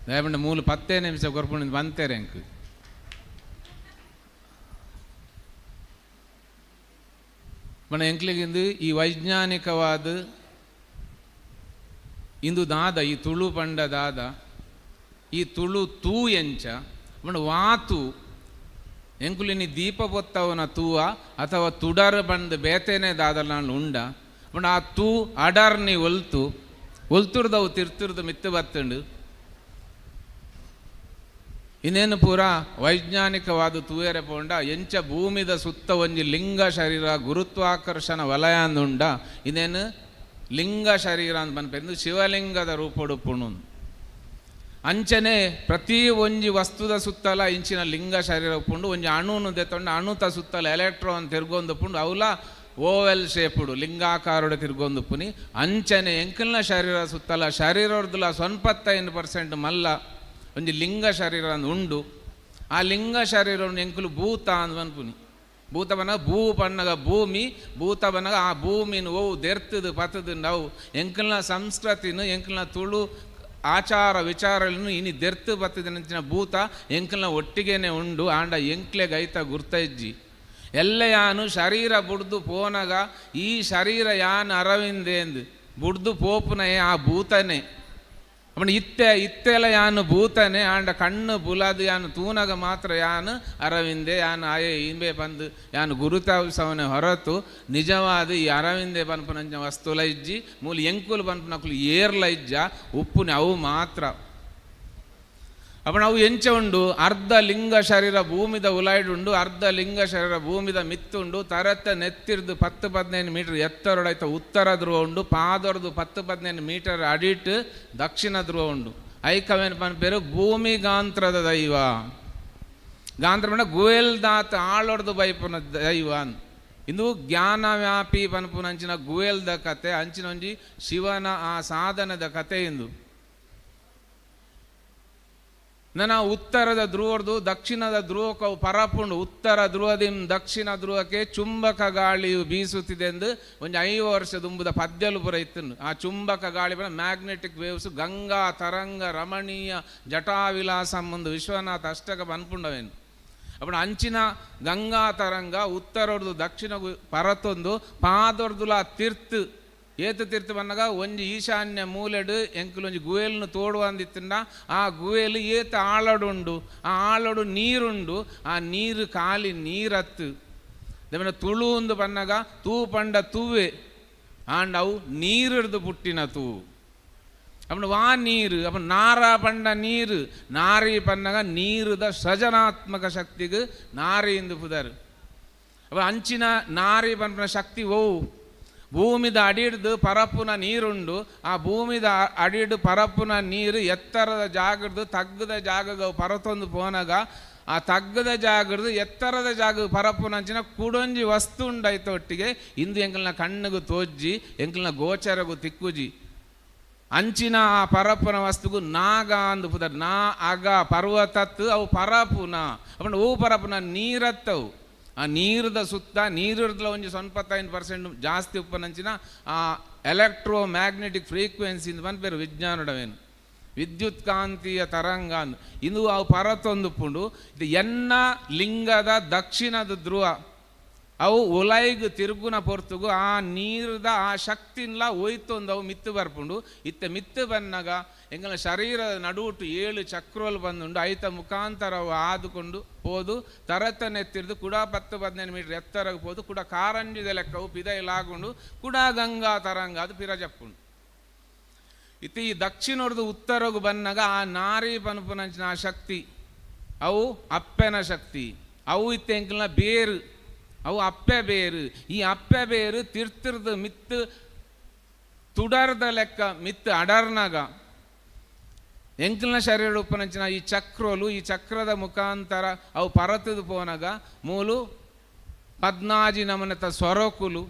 ದಯವಿಟ್ಟು 10 ನಿಮಿಷ ಕೊರ್ಪುಣಿಂದ ಬಂತೇರೆ ಅಂಕ್ ಮನ ಎಂಕ್ಲಿಗಿಂದು ಈ ವೈಜ್ಞಾನಿಕವಾದ ಇಂದು ದಾದ ಈ ತುಳು ಪಂಡ ದಾದ ಈ ತುಳು ತೂ ಎಂಚ ಮನ ವಾತು ಎಂಕುಲಿನಿ ದೀಪ ಬೊತ್ತವನ ತೂವ ಅಥವಾ ತುಡರ್ ಬಂದು ಬೇತೇನೆ ದಾದಲ್ಲ ನಾನು ಉಂಡ ಬಟ್ ಆ ತೂ ಅಡರ್ನಿ ಒಲ್ತುರ್ದವು ತಿರ್ತಿರ್ದು ಮಿತ್ತು ಬತ್ತಂಡು ಇನ್ನೇನು ಪೂರ ವೈಜ್ಞಾನಿಕವಾದ ತೂಯರೆ ಪೋಂಡ ಎಂಚ ಭೂಮಿದ ಸುತ್ತ ಒಂಜಿ ಲಿಂಗ ಶರೀರ ಗುರುತ್ವಾಕರ್ಷಣ ವಲಯ ಅಂದುಂಡ ಇನ್ನೇನು ಲಿಂಗ ಶರೀರ ಅಂತ ಬಂದ್ಪೆಂದು ಶಿವಲಿಂಗದ ರೂಪೊಡುಪುಣು ಅಂಚನೆ ಪ್ರತಿ ಒಂಜಿ ವಸ್ತುದ ಸುತ್ತಲ ಇಂಚಿನ ಲಿಂಗ ಶರೀರ ಉಪ್ಪುಂಡು ಒಂಜಿ ಅಣುನು ದೆತ್ತೊಂಡು ಅಣುತ ಸುತ್ತಲ ಎಲೆಕ್ಟ್ರಾನ್ ತಿರ್ಗೊಂದುಪ್ಪುಂಡು ಅವಲ ಓವೆಲ್ ಶೇಪುಡು ಲಿಂಗಾಕಾರುಡು ತಿರ್ಗೊಂದುಪ್ಪುನಿ ಅಂಚನೆ ಎಂಕಲ್ನ ಶರೀರ ಸುತ್ತಲ ಶರೀರರ್ದುಲ 25% ಮಲ್ಲ ಒಂಜಿ ಲಿಂಗ ಶರೀರ ಉಂಡು ಆ ಲಿಂಗ ಶರೀರ ಎಂಕುಲು ಭೂತ ಅಂತ ಅನ್ಪುನಿ ಭೂತ ಬನ್ನಗ ಭೂ ಪನ್ನಗ ಭೂಮಿ ಭೂತ ಬನ್ನಗ ಆ ಭೂಮಿನ ಓವು ದೆರ್ತದು ಪತದು ನಾವು ಎಂಕಲ್ನ ಸಂಸ್ಕೃತಿನು ಎಂಕಲ್ನ ತುಳು ಆಚಾರ ವಿಚಾರಗಳನ್ನು ಇನಿ ದೆರ್ತು ಬತ್ತದಿನ ಭೂತ ಎಂಕಲ್ನ ಒಟ್ಟಿಗೆನೆ ಉಂಡು ಆಂಡ ಎಂಕ್ಲೆಗ್ ಐತ ಗುರ್ತಜ್ಜಿ ಎಲ್ಲ ಯಾನು ಶರೀರ ಬುಡ್ದು ಪೋನಗ ಈ ಶರೀರ ಯಾನ್ ಅರವಿಂದೇಂದು ಬುಡ್ದು ಪೋಪುನಯೇ ಆ ಭೂತನೇ ಅವನು ಇತ್ತೆಲ್ಲ ಯಾನು ಭೂತನೇ ಆಂಡ ಕಣ್ಣು ಬುಲಾದು ಯಾನು ತೂನಗ ಮಾತ್ರ ಯಾನು ಅರವಿಂದೆ ಯಾನು ಆಯೇ ಇಂಬೆ ಬಂದು ಯಾನು ಗುರುತಾವಿಸವನೇ ಹೊರತು ನಿಜವಾದ ಈ ಅರವಿಂದೆ ಬನ್ಪುನಂಜ ವಸ್ತುಲ ಇಜ್ಜಿ ಮೂಲ ಎಂಕುಲು ಬನ್ಪುನಕುಲು ಏರ್ಲ ಇಜ್ಜ ಉಪ್ಪುನೆ ಅವು ಮಾತ್ರ ಅವನು ಅವು ಎಂಚ ಉಂಡು ಅರ್ಧ ಲಿಂಗ ಶರೀರ ಭೂಮಿದ ಉಲಾಯ್ಡುಂಡು ಅರ್ಧ ಲಿಂಗ ಶರೀರ ಭೂಮಿದ ಮಿತ್ತುಂಡು ತರತ್ತ ನೆತ್ತಿರ್ದು 10-15 ಮೀಟರ್ ಎತ್ತರೊಡಾಯ್ತ ಉತ್ತರ ಧ್ರುವ ಉಂಡು ಪಾದೊರ್ದು 10-15 ಮೀಟರ್ ಅಡಿಟ್ ದಕ್ಷಿಣ ಧ್ರುವ ಉಂಡು ಐಕವೇನು ಪನ್ಪೇರು ಭೂಮಿಗಾಂತ್ರದ ದೈವ ಗಾಂತ್ರ ಪಂಡ ಗುಯಲ್ದಾತ ಆಳೊಡ್ದು ಬೈಪುನ ದೈವ ಇಂದು ಜ್ಞಾನವ್ಯಾಪಿ ಪನ್ಪುನಂಚಿನ ಗುಯಲ್ದ ಕತೆ ಅಂಚಿನ ಒಂಜಿ ಶಿವನ ಆ ಸಾಧನದ ಕತೆ ಇಂದು ನನ್ನ ಉತ್ತರದ ಧ್ರುವರ್ದು ದಕ್ಷಿಣದ ಧ್ರುವಕ್ಕೆ ಪರಪುಂಡು ಉತ್ತರ ಧ್ರುವದಿಂ ದಕ್ಷಿಣ ಧ್ರುವಕ್ಕೆ ಚುಂಬಕ ಗಾಳಿಯು ಬೀಸುತ್ತಿದೆ ಎಂದು ಒಂದು 5 ವರ್ಷದ ಉಂಬುದ ಪದ್ಯಲು ಪುರ ಇತ್ತನು ಆ ಚುಂಬಕ ಗಾಳಿ ಬರ ಮ್ಯಾಗ್ನೆಟಿಕ್ ವೇವ್ಸ್ ಗಂಗಾ ತರಂಗ ರಮಣೀಯ ಜಟಾವಿಲಾಸ ಮುಂದು ವಿಶ್ವನಾಥ ಅಷ್ಟಕ ಬನ್ಪುಂಡವೇನು ಅಪ್ಪಣ ಅಂಚಿನ ಗಂಗಾ ತರಂಗ ಉತ್ತರೊರ್ದು ದಕ್ಷಿಣ ಪರತೊಂದು ಪಾದೊರ್ದುಲ ತೀರ್ತು ಏತು ತೀರ್ತು ಬನ್ನಗ ಒಂಜಿ ಈಶಾನ್ಯ ಮೂಲೆಡು ಎಂಕುಲು ಒಂಜಿ ಗುಯಲ್ನು ತೋಡುವಂದಿತ್ತಿಂದ ಆ ಗುಯಲು ಏತು ಆಳಡುಂಡು ಆ ಆಳಡು ನೀರುಂಡು ಆ ನೀರು ಕಾಲಿ ನೀರತ್ತು ದೇವನ ತುಳು ಒಂದು ಬನ್ನಗ ತೂ ಪಂಡ ತೂವೆ ಆಂಡ್ ಅವು ನೀರಿಡ್ದು ಪುಟ್ಟಿನತು ಅಪ್ಪನ ವಾ ನೀರು ಅಪ್ಪನ ನಾರ ಪಂಡ ನೀರು ನಾರಿ ಪನ್ನಗ ನೀರುದ ಸೃಜನಾತ್ಮಕ ಶಕ್ತಿಗೆ ನಾರಿಯಿಂದ ಪುದರು ಅವ ಅಂಚಿನ ನಾರಿ ಪನ್ಪನ ಶಕ್ತಿ ಓವು ಭೂಮಿದ ಅಡಿಡ್ದು ಪರಪ್ಪುನ ನೀರುಂಡು ಆ ಭೂಮಿದ ಅಡಿಡು ಪರಪ್ಪುನ ನೀರು ಎತ್ತರದ ಜಾಗದ್ದು ತಗ್ಗದ ಜಾಗಗ ಪರತೊಂದು ಪೋನಾಗ ಆ ತಗ್ಗದ ಜಾಗದ್ದು ಎತ್ತರದ ಜಾಗ ಪರಪ್ಪುನಂಚಿನ ಕುಡೊಂಜಿ ವಸ್ತು ಉಂಡಾಯ್ತು ಒಟ್ಟಿಗೆ ಇಂದು ಎಂಕಲ್ನ ಕಣ್ಣಿಗೂ ತೋಜ್ಜಿ ಎಂಕಲ್ನ ಗೋಚರಗೂ ತಿಕ್ಕುಜಿ ಅಂಚಿನ ಆ ಪರಪ್ಪನ ವಸ್ತುಗೂ ನಾಗ ಅಂದು ಪುದರ್ ನಾ ಅಗ ಪರ್ವತತ್ತು ಅವು ಪರಪುನ ಅಪ್ಪನ ಹೂ ಪರಪುನ ನೀರತ್ತವು ಆ ನೀರದ ಸುತ್ತ ನೀರಿರ್ದಲ ಒಂಜಿ 95% ಜಾಸ್ತಿ ಉಪ್ಪನಂಚಿನ ಆ ಎಲೆಕ್ಟ್ರೋ ಮ್ಯಾಗ್ನೆಟಿಕ್ ಫ್ರೀಕ್ವೆನ್ಸಿಂದ ಬಂದ್ಬೇರು ವಿಜ್ಞಾನಡವೇನು ವಿದ್ಯುತ್ ಕಾಂತೀಯ ತರಂಗ ಅಂದು ಇಂದು ಅವು ಪರತೊಂದುಪ್ಪುಂಡು ಇದು ಎನ್ನ ಲಿಂಗದ ದಕ್ಷಿಣದ ಧ್ರುವ ಅವು ಒಲೈಗ್ ತಿರುಗುನ ಪೊರ್ತುಗು ಆ ನೀರದ ಆ ಶಕ್ತಿನ್ಲ ಒಯ್ತೊಂದು ಅವು ಮಿತ್ತು ಬರ್ಪುಂಡು ಇತ್ತೆ ಮಿತ್ತು ಬನ್ನಾಗ ಎಂಗಲ ಶರೀರದ ನಡುಟು 7 ಚಕ್ರೋಲು ಬಂದುಂಡು ಐತ ಮುಖಾಂತರ ಅವು ಆದುಕೊಂಡು ಹೋದು ತರತನೆತ್ತಿರ್ದು ಕೂಡ 10-15 ಮೀಟರ್ ಎತ್ತರಗೆ ಹೋದು ಕೂಡ ಕಾರಂಜಿದ ಲೆಕ್ಕವು ಪಿದೈಲಾಗುಂಡು ಕೂಡ ಗಂಗಾ ತರಂಗ ಅದು ಪಿರಜಪ್ಪುಂಡು ಇತ್ತು ಈ ದಕ್ಷಿಣದ ಉತ್ತರಗೂ ಬನ್ನಾಗ ಆ ನಾರಿ ಪನುಪುನಂಚಿನ ಆ ಶಕ್ತಿ ಅವು ಅಪ್ಪೆನ ಶಕ್ತಿ ಅವು ಇತ್ತೆ ಎಂಕಲ್ನ ಬೇರು ಅವು ಅಪ್ಪೆ ಬೇರು ಈ ಅಪ್ಪೆ ಬೇರು ತಿರ್ತಿರ್ದು ಮಿತ್ತು ತುಡರ್ದ ಲೆಕ್ಕ ಮಿತ್ತು ಅಡರ್ನಾಗ ಎಂಕಲ್ನ ಶರೀರ ಉಪನಂಚಿನ ಈ ಚಕ್ರೋಲು ಈ ಚಕ್ರದ ಮುಖಾಂತರ ಅವು ಪರತದು ಪೋನಾಗ ಮೂಲು 14 ನಮನತ ಸ್ವರಕುಲು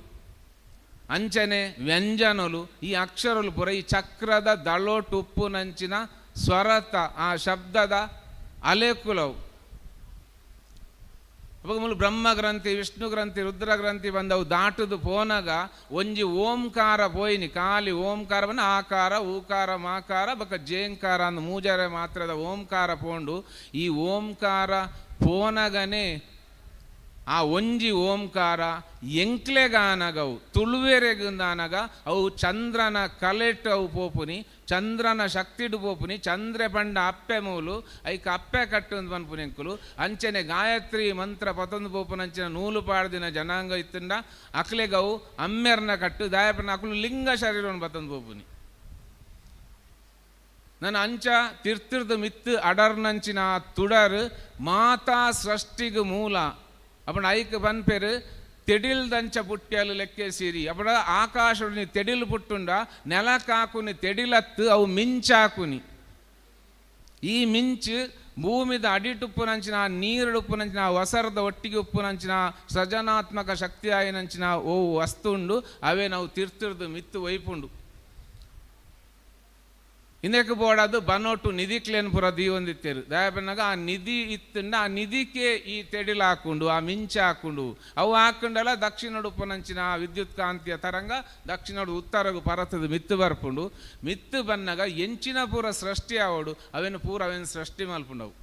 ಅಂಚನೆ ವ್ಯಂಜನಲು ಈ ಅಕ್ಷರಲು ಪುರ ಈ ಚಕ್ರದ ದಳೋಟುಪ್ಪು ನಂಚಿನ ಸ್ವರತ ಆ ಶಬ್ದದ ಅಲೆಕುಲವು ಅವಾಗ ಮೂಲ ಬ್ರಹ್ಮ ಗ್ರಂಥಿ ವಿಷ್ಣು ಗ್ರಂಥಿ ರುದ್ರ ಗ್ರಂಥಿ ಬಂದವು ದಾಟದು ಪೋನಾಗ ಒಂಜಿ ಓಂಕಾರ ಪೋಯಿನಿ ಖಾಲಿ ಓಂಕಾರವನ್ನು ಆಕಾರ ಊಕಾರ ಮಾಕಾರ ಬಕ ಜೇಂಕಾರ ಅಂದು ಮೂಜರೆ ಮಾತ್ರದ ಓಂಕಾರ ಪೋಂಡು ಈ ಓಂಕಾರ ಪೋನಗನೆ ಆ ಒಂಜಿ ಓಂಕಾರ ಎಂಕ್ಲೆಗಾನಗವು ತುಳುವೆರೆಗಂದಾನಗ ಅವು ಚಂದ್ರನ ಕಲೆಟ್ ಅವು ಪೋಪುನಿ ಚಂದ್ರನ ಶಕ್ತಿಡು ಪೋಪುನಿ ಚಂದ್ರ ಪಂಡ ಅಪ್ಪೆ ಮೂಲು ಐಕ ಅಪ್ಪೆ ಕಟ್ಟು ಪನ್ಪುನಿ ಎಂಕುಲು ಅಂಚನೆ ಗಾಯತ್ರಿ ಮಂತ್ರ ಪತೊಂದು ಪೋಪುನಂಚಿನ ನೂಲು ಪಾಡ್ದಿನ ಜನಾಂಗ ಇತ್ತಂಡ ಅಕ್ಲೆಗವು ಅಮ್ಮೆರ್ನ ಕಟ್ಟು ದಾಯಪನ ಅಕ್ಲು ಲಿಂಗ ಶರೀರವನ್ನು ಪತೊಂದು ಪೋಪುನಿ ನನ್ನ ಅಂಚ ತಿರ್ತಿರ್ದು ಮಿತ್ತು ಅಡರ್ನಂಚಿನ ತುಡರ್ ಮಾತಾ ಸೃಷ್ಟಿಗೆ ಮೂಲ ಅಪ್ಪಣ ಐಕ್ ಬನ್ಪೇರು ತೆಡಿಲ್ದಂಚ ಪುಟ್ಟ್ಯಾಲು ಲೆಕ್ಕೆ ಸೀರಿ ಅಪ್ಪಡ ಆಕಾಶುನಿ ತೆಡಿಲು ಪುಟ್ಟುಂಡ ನೆಲಕ್ಕಾಕುನಿ ತೆಡಿಲತ್ತು ಅವು ಮಿಂಚಾಕುನಿ ಈ ಮಿಂಚು ಭೂಮಿದ ಅಡಿಟುಪ್ಪುನಂಚಿನ ನೀರುಡುಪ್ಪುನಂಚಿನ ಹೊಸರದ ಒಟ್ಟಿಗೆ ಉಪ್ಪುನಂಚಿನ ಸೃಜನಾತ್ಮಕ ಶಕ್ತಿ ಆಯಿನಂಚಿನ ಓ ವಸ್ತು ಉಂಡು ಅವೇ ನಾವು ತಿರ್ತಿರ್ದು ಮಿತ್ತು ವೈಪುಂಡು ಇಂದಕ್ಕೆ ಬೋಡದು ಬನ್ನೋಟು ನಿಧಿಕ್ಲೇನ್ ಪುರ ದೀವೊಂದಿತ್ತೇರು ದಯಪನ್ನಾಗ ಆ ನಿಧಿ ಇತ್ತಂಡ ಆ ನಿಧಿಕೆ ಈ ತೆಡಿಲು ಹಾಕೊಂಡು ಆ ಮಿಂಚ ಹಾಕೊಂಡು ಅವು ಹಾಕೊಂಡಲ್ಲ ದಕ್ಷಿಣ ಉಪ್ಪನಂಚಿನ ವಿದ್ಯುತ್ ಕಾಂತಿಯ ತರಂಗ ದಕ್ಷಿಣ ಉತ್ತರಗೂ ಪರತದು ಮಿತ್ತು ಬರ್ಪುಂಡು ಮಿತ್ತು ಬನ್ನಾಗ ಎಂಚಿನ ಪೂರ ಸೃಷ್ಟಿ ಆವಡು ಅವೇನು ಪೂರ ಅವೇನು ಸೃಷ್ಟಿ ಮಲ್ಪುಂಡವು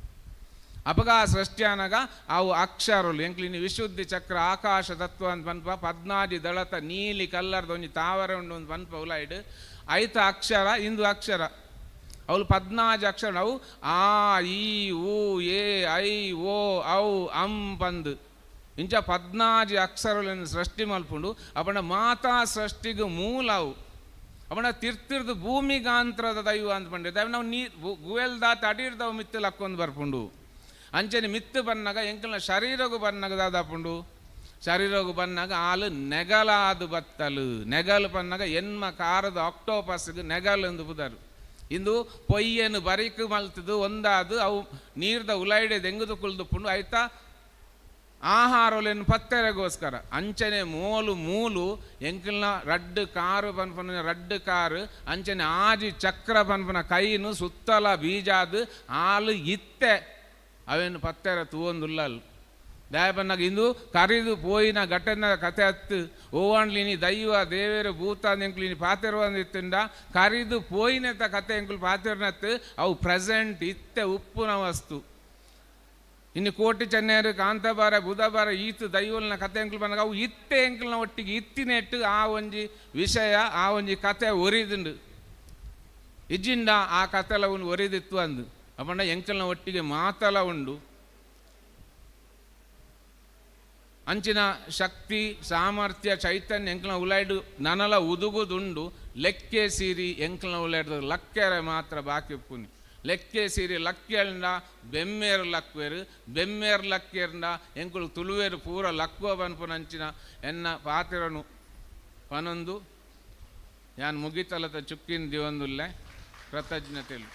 ಅಪಗ ಆ ಸೃಷ್ಟಿ ಅನ್ನಾಗ ಅವು ಅಕ್ಷರಲು ಎಂಕ್ಲಿನಿ ವಿಶುದ್ಧಿ ಚಕ್ರ ಆಕಾಶ ತತ್ವ ಅಂತ ಪನ್ಪ 14 ದಳತ ನೀಲಿ ಕಲ್ಲರ್ದ ಒಂಜಿ ತಾವರೆ ಉಂಡು ಒಂದು ಪನ್ಪ ಉಲಾಯ್ಡು ಐತ ಅಕ್ಷರ ಇಂದು ಅಕ್ಷರ ಅವಳು 14 ಅಕ್ಷರ ಅವು ಆ ಈ ಊ ಏ ಐ ಓ ಔ ಅಂ ಪಂದು ಇಂಚ 14 ಅಕ್ಷರಗಳನ್ನು ಸೃಷ್ಟಿ ಮಲ್ಪುಂಡು ಅಪಣ ಮಾತಾ ಸೃಷ್ಟಿಗೆ ಮೂಲ ಅವು ಅಪಣ ತಿರ್ತಿರ್ದು ಭೂಮಿಗಾಂತ್ರದ ದೈವ ಅಂತ ಪಂಡೆ ದೈವ ನಾವು ನೀ ಗುವೆಲ್ದಾತ ಅಡಿರ್ದವು ಮಿತ್ತು ಲಕ್ಕೊಂದು ಬರ್ಪುಂಡು ಅಂಚನೆ ಮಿತ್ತು ಬನ್ನಾಗ ಎಂಕಲ್ನ ಶರೀರಗೂ ಬನ್ನಾಗ ದಾದಾಪುಂಡು ಶರೀರಗೂ ಬನ್ನಾಗ ಹಾಲು ನೆಗಲಾದು ಬತ್ತಲು ನೆಗಲು ಪನ್ನಾಗ ಎನ್ಮ ಕಾರದ ಆಕ್ಟೋಪಸ್ಗೆ ನೆಗಲು ಎಂದು ಬುದರು ಇಂದು ಪೊಯ್ಯನು ಬರಿಕು ಮಲ್ತದು ಒಂದಾದು ಅವು ನೀರ್ದ ಉಲೈಡೆ ದೆಂಗುದು ಕುಳ್ದುಪ್ಪುಂಡು ಆಯ್ತಾ ಆಹಾರಲೇನು ಪತ್ತೆರೆಗೋಸ್ಕರ ಅಂಚನೆ ಮೂಲು ಎಂಕಲ್ನ ರಡ್ಡು ಕಾರು ಪನ್ಪನ ರಡ್ಡು ಕಾರು ಅಂಚನೆ ಆಜಿ ಚಕ್ರ ಪನ್ಪನ ಕೈನು ಸುತ್ತಲ ಬೀಜಾದು ಹಾಲು ಇತ್ತೆ ಅವೇನು ಪತ್ತೆರ ತೂವೊಂದುಲ್ಲಲ್ ದಯಪನ್ನಾಗ ಇಂದು ಕರಿದು ಪೋಯಿನ ಘಟನೆ ಕತೆ ಹತ್ತು ಓವಾಣ್ಲಿನಿ ದೈವ ದೇವೇರು ಭೂತ ಎಂಕ್ಲಿನಿ ಪಾತಿರುವಂದಿತ್ತುಂಡ ಕರಿದು ಪೋಯಿನತ್ತ ಕತೆ ಎಂಕುಲು ಪಾತಿರ್ನತ್ತು ಅವು ಪ್ರೆಸೆಂಟ್ ಇತ್ತೆ ಉಪ್ಪುನ ವಸ್ತು ಇನ್ನು ಕೋಟಿ ಚೆನ್ನೈರು ಕಾಂತಬಾರ ಬುಧಬಾರ ಈತು ದೈವಲ್ನ ಕತೆ ಎಂಕುಲು ಬಂದಾಗ ಅವು ಇತ್ತೆ ಎಂಕಲ್ನ ಒಟ್ಟಿಗೆ ಇತ್ತಿನೆಟ್ಟು ಆ ಒಂಜಿ ವಿಷಯ ಆ ಒಂಜಿ ಕತೆ ಒರಿದುಂಡು ಇಜ್ಜಿಂಡ ಆ ಕತೆಲವನ್ನು ಒರಿದಿತ್ತು ಅಂದು ಅಪ್ಪಣ್ಣ ಎಂಕಲ್ನ ಒಟ್ಟಿಗೆ ಮಾತಲ ಉಂಡು ಅಂಚಿನ ಶಕ್ತಿ ಸಾಮರ್ಥ್ಯ ಚೈತನ್ಯ ಎಂಕ್ಲ ಉಲಾಯ್ಡು ನನಲ ಉದುಗುದುಂಡು ಲೆಕ್ಕೆ ಸೀರಿ ಎಂಕ್ಲ ಉಲಾಯ್ಡು ಲಕ್ಕೆರೆ ಮಾತ್ರ ಬಾಕಿ ಉಪ್ಪುನಿ ಲೆಕ್ಕೆ ಸೀರಿ ಲಕ್ಕೆಂಡ ಬೆಮ್ಮೇರು ಲಕ್ವೇರು ಬೆಮ್ಮೇರು ಲಕ್ಕೆಂಡ ಎಂಕುಲು ತುಳುವೇರು ಪೂರ ಲಕ್ಕುವ ಪನ್ಪುನಂಚಿನ ಎನ್ನ ಪಾತಿರನು ಪನೊಂದು ಯಾನ್ ಮುಗಿತಲದ ಚುಕ್ಕಿನ ದಿವಂದುಲ್ಲೆ ಕೃತಜ್ಞತೆಲು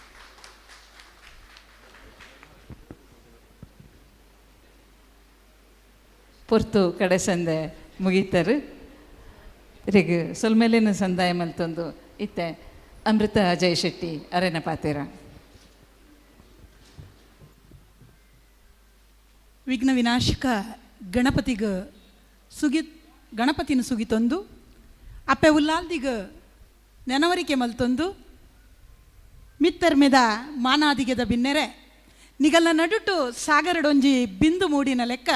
ಪೊರ್ತು ಕಡೆ ಸಂದೆ ಮುಗೀತರು ರಿಗ್ ಸೊಲ್ಮೇಲಿನ ಸಂದಾಯ ಮಲ್ತೊಂದು ಇತ್ತೆ ಅಮೃತ ಅಜಯ್ ಶೆಟ್ಟಿ ಅರೆನ ಪಾತೆರ ವಿಘ್ನ ವಿನಾಶಕ ಗಣಪತಿಗ ಗಣಪತಿನ ಸುಗಿತೊಂದು ಅಪ್ಪೆ ಉಲ್ಲಾಲ್ದಿಗ ನೆನವರಿಕೆ ಮಲ್ತೊಂದು ಮಿತ್ತರ್ಮೆದ ಮಾನಾದಿಗೆದ ಬಿನ್ನೆರೆ ನಿಗಲ್ನ ನಡುಟು ಸಾಗರಡೊಂಜಿ ಬಿಂದು ಮೂಡಿನ ಲೆಕ್ಕ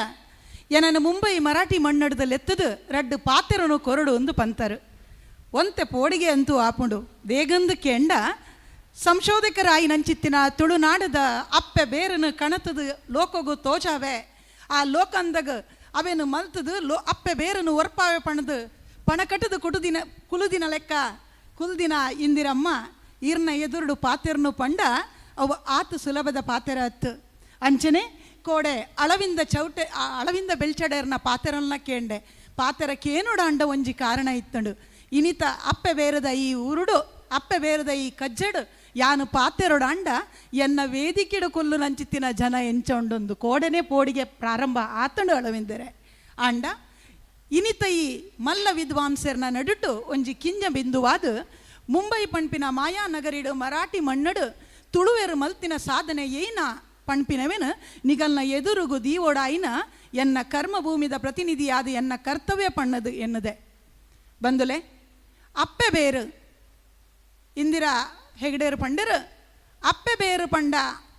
ಏನನ್ನು ಮುಂಬೈ ಮರಾಠಿ ಮಣ್ಣಡದಲ್ಲೆತ್ತದು ರಡ್ಡು ಪಾತೆರನು ಕೊರಡು ಒಂದು ಪಂತರು ಒಂತೆ ಪೋಡಿಗೆ ಅಂತೂ ಆಪುಂಡು ದೇಗಂದು ಕೆಂಡ ಸಂಶೋಧಕರಾಯಿ ನಂಚಿತ್ತಿನ ತುಳುನಾಡದ ಅಪ್ಪೆ ಬೇರನು ಕಣತದು ಲೋಕಗು ತೋಚಾವೆ ಆ ಲೋಕಂದಾಗ ಅವೇನು ಮಲ್ತದು ಅಪ್ಪೆ ಬೇರನು ಒರ್ಪಾವೆ ಪಣದು ಪಣಕಟದು ಕುಲುದಿನ ಲೆಕ್ಕ ಕುಲ್ದಿನ ಇಂದಿರಮ್ಮ ಈರ್ನ ಎದುರುಡು ಪಾತೆರನು ಪಂಡ ಅವು ಆತು ಸುಲಭದ ಪಾತೆರ ಹತ್ತು ಅಂಚನೆ ಕೋಡೆ ಅಳವಿಂದ ಅಳವಿಂದ ಬೆಳ್ಚಡೇರ್ನ ಪಾತೆರನ್ನ ಕೇಂಡೆ ಪಾತೆರಕ್ಕೇನುಡ ಅಂಡ ಒಂಜಿ ಕಾರಣ ಇತ್ತಂಡು ಇನಿತ ಅಪ್ಪೆ ಬೇರದ ಈ ಉರುಡು ಅಪ್ಪೆ ಬೇರದ ಈ ಕಜ್ಜಡು ಯಾನು ಪಾತೆರೊಡ ಅಂಡ ಎನ್ನ ವೇದಿಕೆಡು ಕೊಲ್ಲು ನಂಚಿತ್ತಿನ ಜನ ಎಂಚೊಂಡೊಂದು ಕೋಡೆನೆ ಪೋಡಿಗೆ ಪ್ರಾರಂಭ ಆತಂಡು ಅಳವಿಂದರೆ ಅಂಡ ಇನಿತ ಈ ಮಲ್ಲ ವಿದ್ವಾಂಸರ್ನ ನಡುಟು ಒಂಜಿ ಕಿಂಜ ಬಿಂದುವಾದ ಮುಂಬೈ ಪಣ್ಪಿನ ಮಾಯಾನಗರಿಡು ಮರಾಠಿ ಮಣ್ಣಡು ತುಳುವೆರು ಮಲ್ತಿನ ಸಾಧನೆ ಏನ ಪಣ್ಪಿನವೇನು ನಿಗಲ್ನ ಎದುರುಗು ದೀವೋಡಾಯಿನ ಎನ್ನ ಕರ್ಮಭೂಮಿದ ಪ್ರತಿನಿಧಿಯಾದ ಎನ್ನ ಕರ್ತವ್ಯ ಪಣ್ಣದು ಎನ್ನದೆ ಬಂದುಲೆ ಅಪ್ಪೆ ಬೇರು ಇಂದಿರಾ ಹೆಗಡೇರು ಪಂಡರು ಅಪ್ಪೆ ಬೇರು ಪಂಡ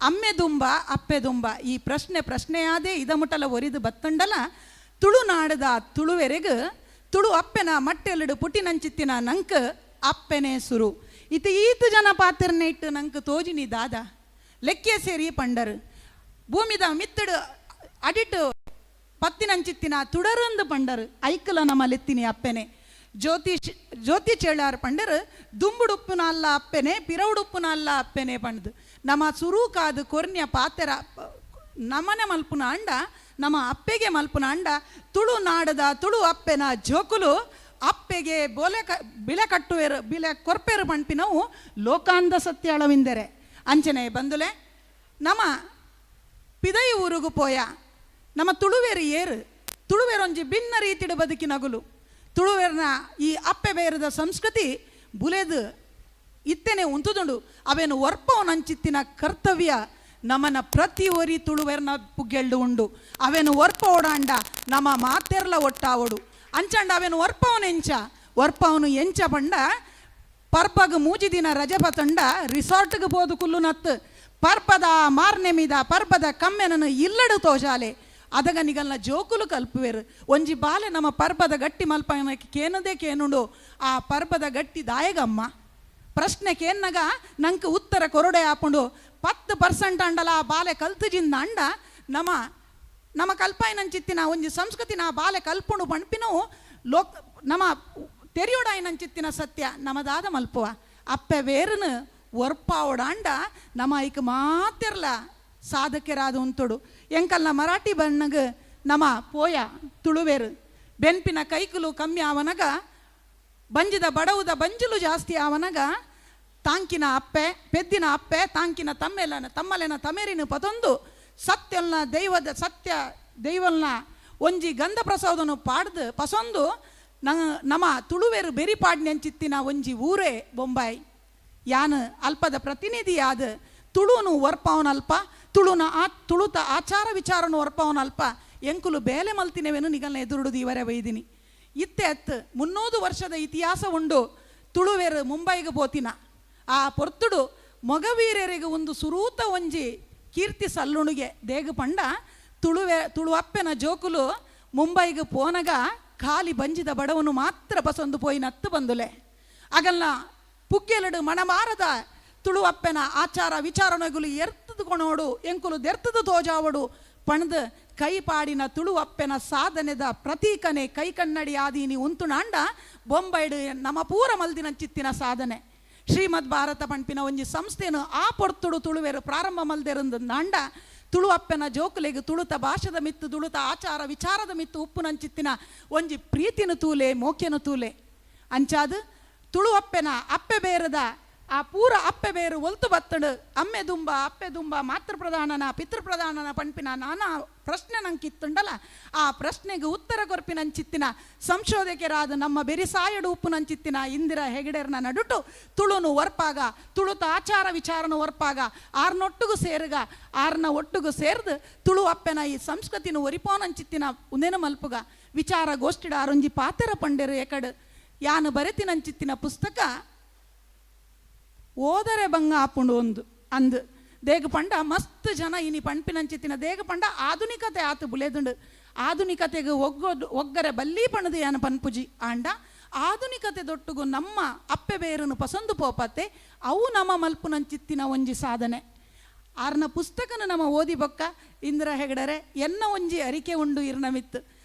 ಅಮ್ಮೆ ದುಂಬ ಅಪ್ಪೆ ದುಂಬ ಈ ಪ್ರಶ್ನೆಯಾದೇ ಇದಮುಟಲ ಒರಿದು ಬತ್ತಂಡಲ ತುಳುನಾಡದ ತುಳುವೆರೆಗು ತುಳು ಅಪ್ಪೆನ ಮಟ್ಟೆಲ್ಲಡು ಪುಟಿನಂಚಿತ್ತಿನ ನಂಕ ಅಪ್ಪೆನೇ ಸುರು ಈತ ಜನ ಪಾತ್ರನ ಇಟ್ಟು ನಂಗೆ ತೋಜಿನಿ ದಾದ ಲೆಕ್ಕೆ ಸೇರಿ ಪಂಡರು ಭೂಮಿದ ಮಿತ್ತಡು ಅಡಿಟ್ಟು ಪತ್ತಿನಂಚಿತ್ತಿನ ತುಡರಂದು ಪಂಡರು ಐಕಲ ನಮ್ಮಲೆತ್ತಿನಿ ಅಪ್ಪೆನೆ ಜ್ಯೋತಿ ಚೇಳಾರ್ ಪಂಡರು ದುಂಬುಡುಪ್ಪುನ ಅಲ್ಲ ಅಪ್ಪೆನೆ ಪಿರವುಡುಪ್ಪುನ ಅಲ್ಲ ಅಪ್ಪೆನೆ ಪಂಡದು ನಮ್ಮ ಸುರೂಕಾದು ಕೊರ್ನ್ಯ ಪಾತೆರ ನಮನೆ ಮಲ್ಪುನ ಅಂಡ ನಮ್ಮ ಅಪ್ಪೆಗೆ ಮಲ್ಪುನ ಅಂಡ ತುಳುನಾಡದ ತುಳು ಅಪ್ಪೆನ ಜೋಕುಲು ಅಪ್ಪೆಗೆ ಬಿಲೆ ಕಟ್ಟುವೆರು ಬಿಲೆ ಕೊರ್ಪೆರು ಪಂಪಿನವು ಲೋಕಾಂಧ ಸತ್ಯ ಅಳವಿಂದರೆ ಅಂಚನೆ ಬಂದುಲೆ ನಮ್ಮ ಪಿದೈ ಊರುಗು ಪೋಯ ನಮ್ಮ ತುಳುವೇರು ಏರು ತುಳುವೇರೊಂಜಿ ಭಿನ್ನ ರೀತಿಡು ಬದುಕಿನಗುಲು ತುಳುವೇರ್ನ ಈ ಅಪ್ಪೆ ಬೇರದ ಸಂಸ್ಕೃತಿ ಬುಲೆದು ಇತ್ತೇನೆ ಉಂತುದುಂಡು ಅವೇನು ಒರ್ಪವನಂಚಿತ್ತಿನ ಕರ್ತವ್ಯ ನಮ್ಮನ ಪ್ರತಿ ಒರಿ ತುಳುವೇರ್ನ ಪುಗ್ಗೆಳ್ಡು ಉಂಡು ಅವೇನು ಒರ್ಪ ಓಡಾಂಡ ನಮ್ಮ ಮಾತೆರ್ಲ ಒಟ್ಟಾವಡು ಅಂಚಂಡ ಅವೇನು ಒರ್ಪವನು ಎಂಚ ಪಂಡ ಪರ್ಪಗ ಮೂಜಿ ದಿನ ರಜೆ ಬತಂಡ ರಿಸಾರ್ಟ್ಗೆ ಬೋದು ಕುಲ್ಲು ನತ್ತು ಪರ್ಪದ ಮಾರ್ನೆ ಮೀದ ಪರ್ಪದ ಕಮ್ಮೆನನ್ನು ಇಲ್ಲಡು ತೋಜಾಲೆ ಅದಗ ನಿಗಲ್ನ ಜೋಕುಲು ಕಲ್ಪುವೆರು ಒಂಜಿ ಬಾಲೆ ನಮ್ಮ ಪರ್ಪದ ಗಟ್ಟಿ ಮಲ್ಪನಕ್ಕೆ ಕೇನದೇ ಕೇನುಂಡು ಆ ಪರ್ಪದ ಗಟ್ಟಿ ದಾಯಗಮ್ಮ ಪ್ರಶ್ನೆ ಕೇನ್ನಗ ನಂಗೆ ಉತ್ತರ ಕೊರಡೆ ಹಾಕೊಂಡು 10% ಅಂಡಲ ಆ ಬಾಲೆ ಕಲ್ತುಜಿಂದ ಅಂಡ ನಮ್ಮ ಕಲ್ಪಾಯಿನಂಚಿತ್ತಿನ ಒಂಜಿ ಸಂಸ್ಕೃತಿನ ಆ ಬಾಲೆ ಕಲ್ಪುಂಡು ಪಣ್ಪಿನವು ನಮ್ಮ ತೆರಿಯೋಡಾಯಿನಂಚಿತ್ತಿನ ಸತ್ಯ ನಮದಾದ ಮಲ್ಪುವ ಅಪ್ಪೆ ಬೇರನು ಒರ್ಪಾವಡಾಂಡ ನಮ್ಮ ಐಕ್ ಮಾತಿರ್ಲ ಸಾಧಕರಾದ ಉಂತೊಡು ಎಂಕಲ್ನ ಮರಾಠಿ ಬಣ್ಣಗ ನಮ್ಮ ಪೋಯ ತುಳುವೇರು ಬೆನ್ಪಿನ ಕೈಕುಲು ಕಮ್ಮಿ ಆವನಗ ಬಂಜಿದ ಬಡವುದ ಬಂಜಲು ಜಾಸ್ತಿ ಆವನಗ ತಾಂಕಿನ ಅಪ್ಪೆ ಪೆದ್ದಿನ ಅಪ್ಪೆ ತಾಂಕಿನ ತಮ್ಮಲೆನ ತಮೇರಿನ ಪದೊಂದು ಸತ್ಯ ದೈವಲ್ನ ಒಂಜಿ ಗಂಧ ಪ್ರಸಾದನು ಪಾಡ್ದು ಪಸೊಂದು ನಮ್ಮ ತುಳುವೇರು ಬೆರಿ ಪಾಡ್ನೆಂಚಿತ್ತಿನ ಒಂಜಿ ಊರೇ ಬೊಂಬಾಯಿ ಯಾನು ಅಲ್ಪದ ಪ್ರತಿನಿಧಿಯಾದ ತುಳುನು ಒರ್ಪವನಲ್ಪ ತುಳುತ ಆಚಾರ ವಿಚಾರನು ಒರ್ಪವನಲ್ಪ ಎಂಕುಲು ಬೇಲೆ ಮಲ್ತಿನವೇನು ನಿಗಲ್ನ ಎದುರುಡುದು ಇವರೇ ಬೈದಿನಿ ಇತ್ತೆ 300 ವರ್ಷದ ಇತಿಹಾಸ ಉಂಡು ತುಳುವೇರು ಮುಂಬೈಗೆ ಬೋತಿನ ಆ ಪೊರ್ತುಡು ಮೊಗವೀರರಿಗೆ ಒಂದು ಸುರೂತ ಒಂಜಿ ಕೀರ್ತಿ ಸಲ್ಲುಣಿಗೆ ದೇಗ ಪಂಡ ತುಳು ಅಪ್ಪೆನ ಜೋಕುಲು ಮುಂಬೈಗೆ ಪೋನಗ ಖಾಲಿ ಬಂಜಿದ ಬಡವನು ಮಾತ್ರ ಬಸೊಂದು ಪೋಯಿನ ಹತ್ತು ಬಂದುಲೆ ಅಗಲ್ನ ಪುಗ್ಗೆಲಡು ಮಣಮಾರದ ತುಳು ಅಪ್ಪೆನ ಆಚಾರ ವಿಚಾರಣೆಗಳು ಎರ್ತದು ಕೊಣೋಡು ಎಂಕುಲು ದೆರ್ತದು ತೋಜಾವಡು ಪಣದು ಕೈಪಾಡಿನ ತುಳು ಅಪ್ಪೆನ ಸಾಧನೆದ ಪ್ರತೀಕನೆ ಕೈ ಕನ್ನಡಿ ಆದೀನಿ ಉಂತುನಾಂಡ ಬೊಂಬೈಡು ನಮ್ಮ ಪೂರ ಮಲ್ದಿನ ಚಿತ್ತಿನ ಸಾಧನೆ ಶ್ರೀಮದ್ ಭಾರತ ಪಂಪಿನ ಒಂಜಿ ಸಂಸ್ಥೆನು ಆ ಪೊರ್ತುಡು ತುಳುವೆರು ಪ್ರಾರಂಭ ಮಲ್ದೆರಂದು ನಾಂಡ ತುಳು ಅಪ್ಪೆನ ಜೋಕುಲೆಗೆ ತುಳುತ ಭಾಷದ ಮಿತ್ತು ತುಳುತ ಆಚಾರ ವಿಚಾರದ ಮಿತ್ತು ಉಪ್ಪು ನಂಚಿತ್ತಿನ ಒಂಜಿ ಪ್ರೀತಿನ ತೂಲೆ ಮೋಕ್ಯನ ತೂಲೆ ಅಂಚಾದು ತುಳು ಅಪ್ಪೆನ ಅಪ್ಪೆ ಬೇರದ ಆ ಪೂರ ಅಪ್ಪೆ ಬೇರು ಒಲ್ತು ಬತ್ತಡು ಅಮ್ಮೆ ದುಂಬ ಅಪ್ಪೆ ದುಂಬ ಮಾತೃಪ್ರಧಾನನ ಪಿತೃಪ್ರಧಾನನ ಪಂಪಿನ ನಾನಾ ಪ್ರಶ್ನೆ ನಂಕಿತ್ತುಂಡಲ್ಲ ಆ ಪ್ರಶ್ನೆಗೆ ಉತ್ತರ ಕೊರ್ಪಿನಂಚಿತ್ತಿನ ಸಂಶೋಧಕರಾದ ನಮ್ಮ ಬೆರಿಸಾಯಡು ಉಪ್ಪುನಂಚಿತ್ತಿನ ಇಂದಿರಾ ಹೆಗಡೆರ್ನ ನಡುಟು ತುಳುನು ಒರ್ಪಾಗ ತುಳುತ ಆಚಾರ ವಿಚಾರನು ಒರ್ಪಾಗ ಆರ್ನೊಟ್ಟುಗು ಸೇರುಗ ಆರ್ನ ಒಟ್ಟುಗು ಸೇರ್ದು ತುಳು ಅಪ್ಪೆನ ಈ ಸಂಸ್ಕೃತಿನ ಒರಿಪೋನಂಚಿತ್ತಿನ ಉಂದೇನ ಮಲ್ಪುಗ ವಿಚಾರ ಗೋಷ್ಠಿಡ ಆರೊಂಜಿ ಪಾತೆರ ಪಂಡೆರು ಎಕಡು ಯಾನು ಬರೆತಿನಂಚಿತ್ತಿನ ಪುಸ್ತಕ ಓದರೆ ಬಂಗ ಆಪುಂಡು ಒಂದು ಅಂದು ದೇಗ ಪಂಡ ಮಸ್ತ್ ಜನ ಇನಿ ಪಂಪಿನಂಚಿತ್ತಿನ ದೇಗ ಪಂಡ ಆಧುನಿಕತೆ ಆತು ಬುಲೆದುಂಡು ಆಧುನಿಕತೆಗೆ ಒಗ್ಗರೆ ಬಲ್ಲಿ ಪಣದು ಯಾನ ಪನ್ಪುಜಿ ಆಂಡ ಆಧುನಿಕತೆ ದೊಟ್ಟುಗು ನಮ್ಮ ಅಪ್ಪೆ ಬೇರನು ಪಸಂದು ಪೋಪತ್ತೆ ಅವು ನಮ್ಮ ಮಲ್ಪುನಂಚಿತ್ತಿನ ಒಂಜಿ ಸಾಧನೆ ಆರ್ನ ಪುಸ್ತಕನ ನಮ್ಮ ಓದಿ ಬೊಕ್ಕ ಇಂದಿರಾ ಹೆಗಡರೆ ಎನ್ನ ಒಂಜಿ ಅರಿಕೆ ಉಂಡು ಇರ್ನ ಮಿತ್ತು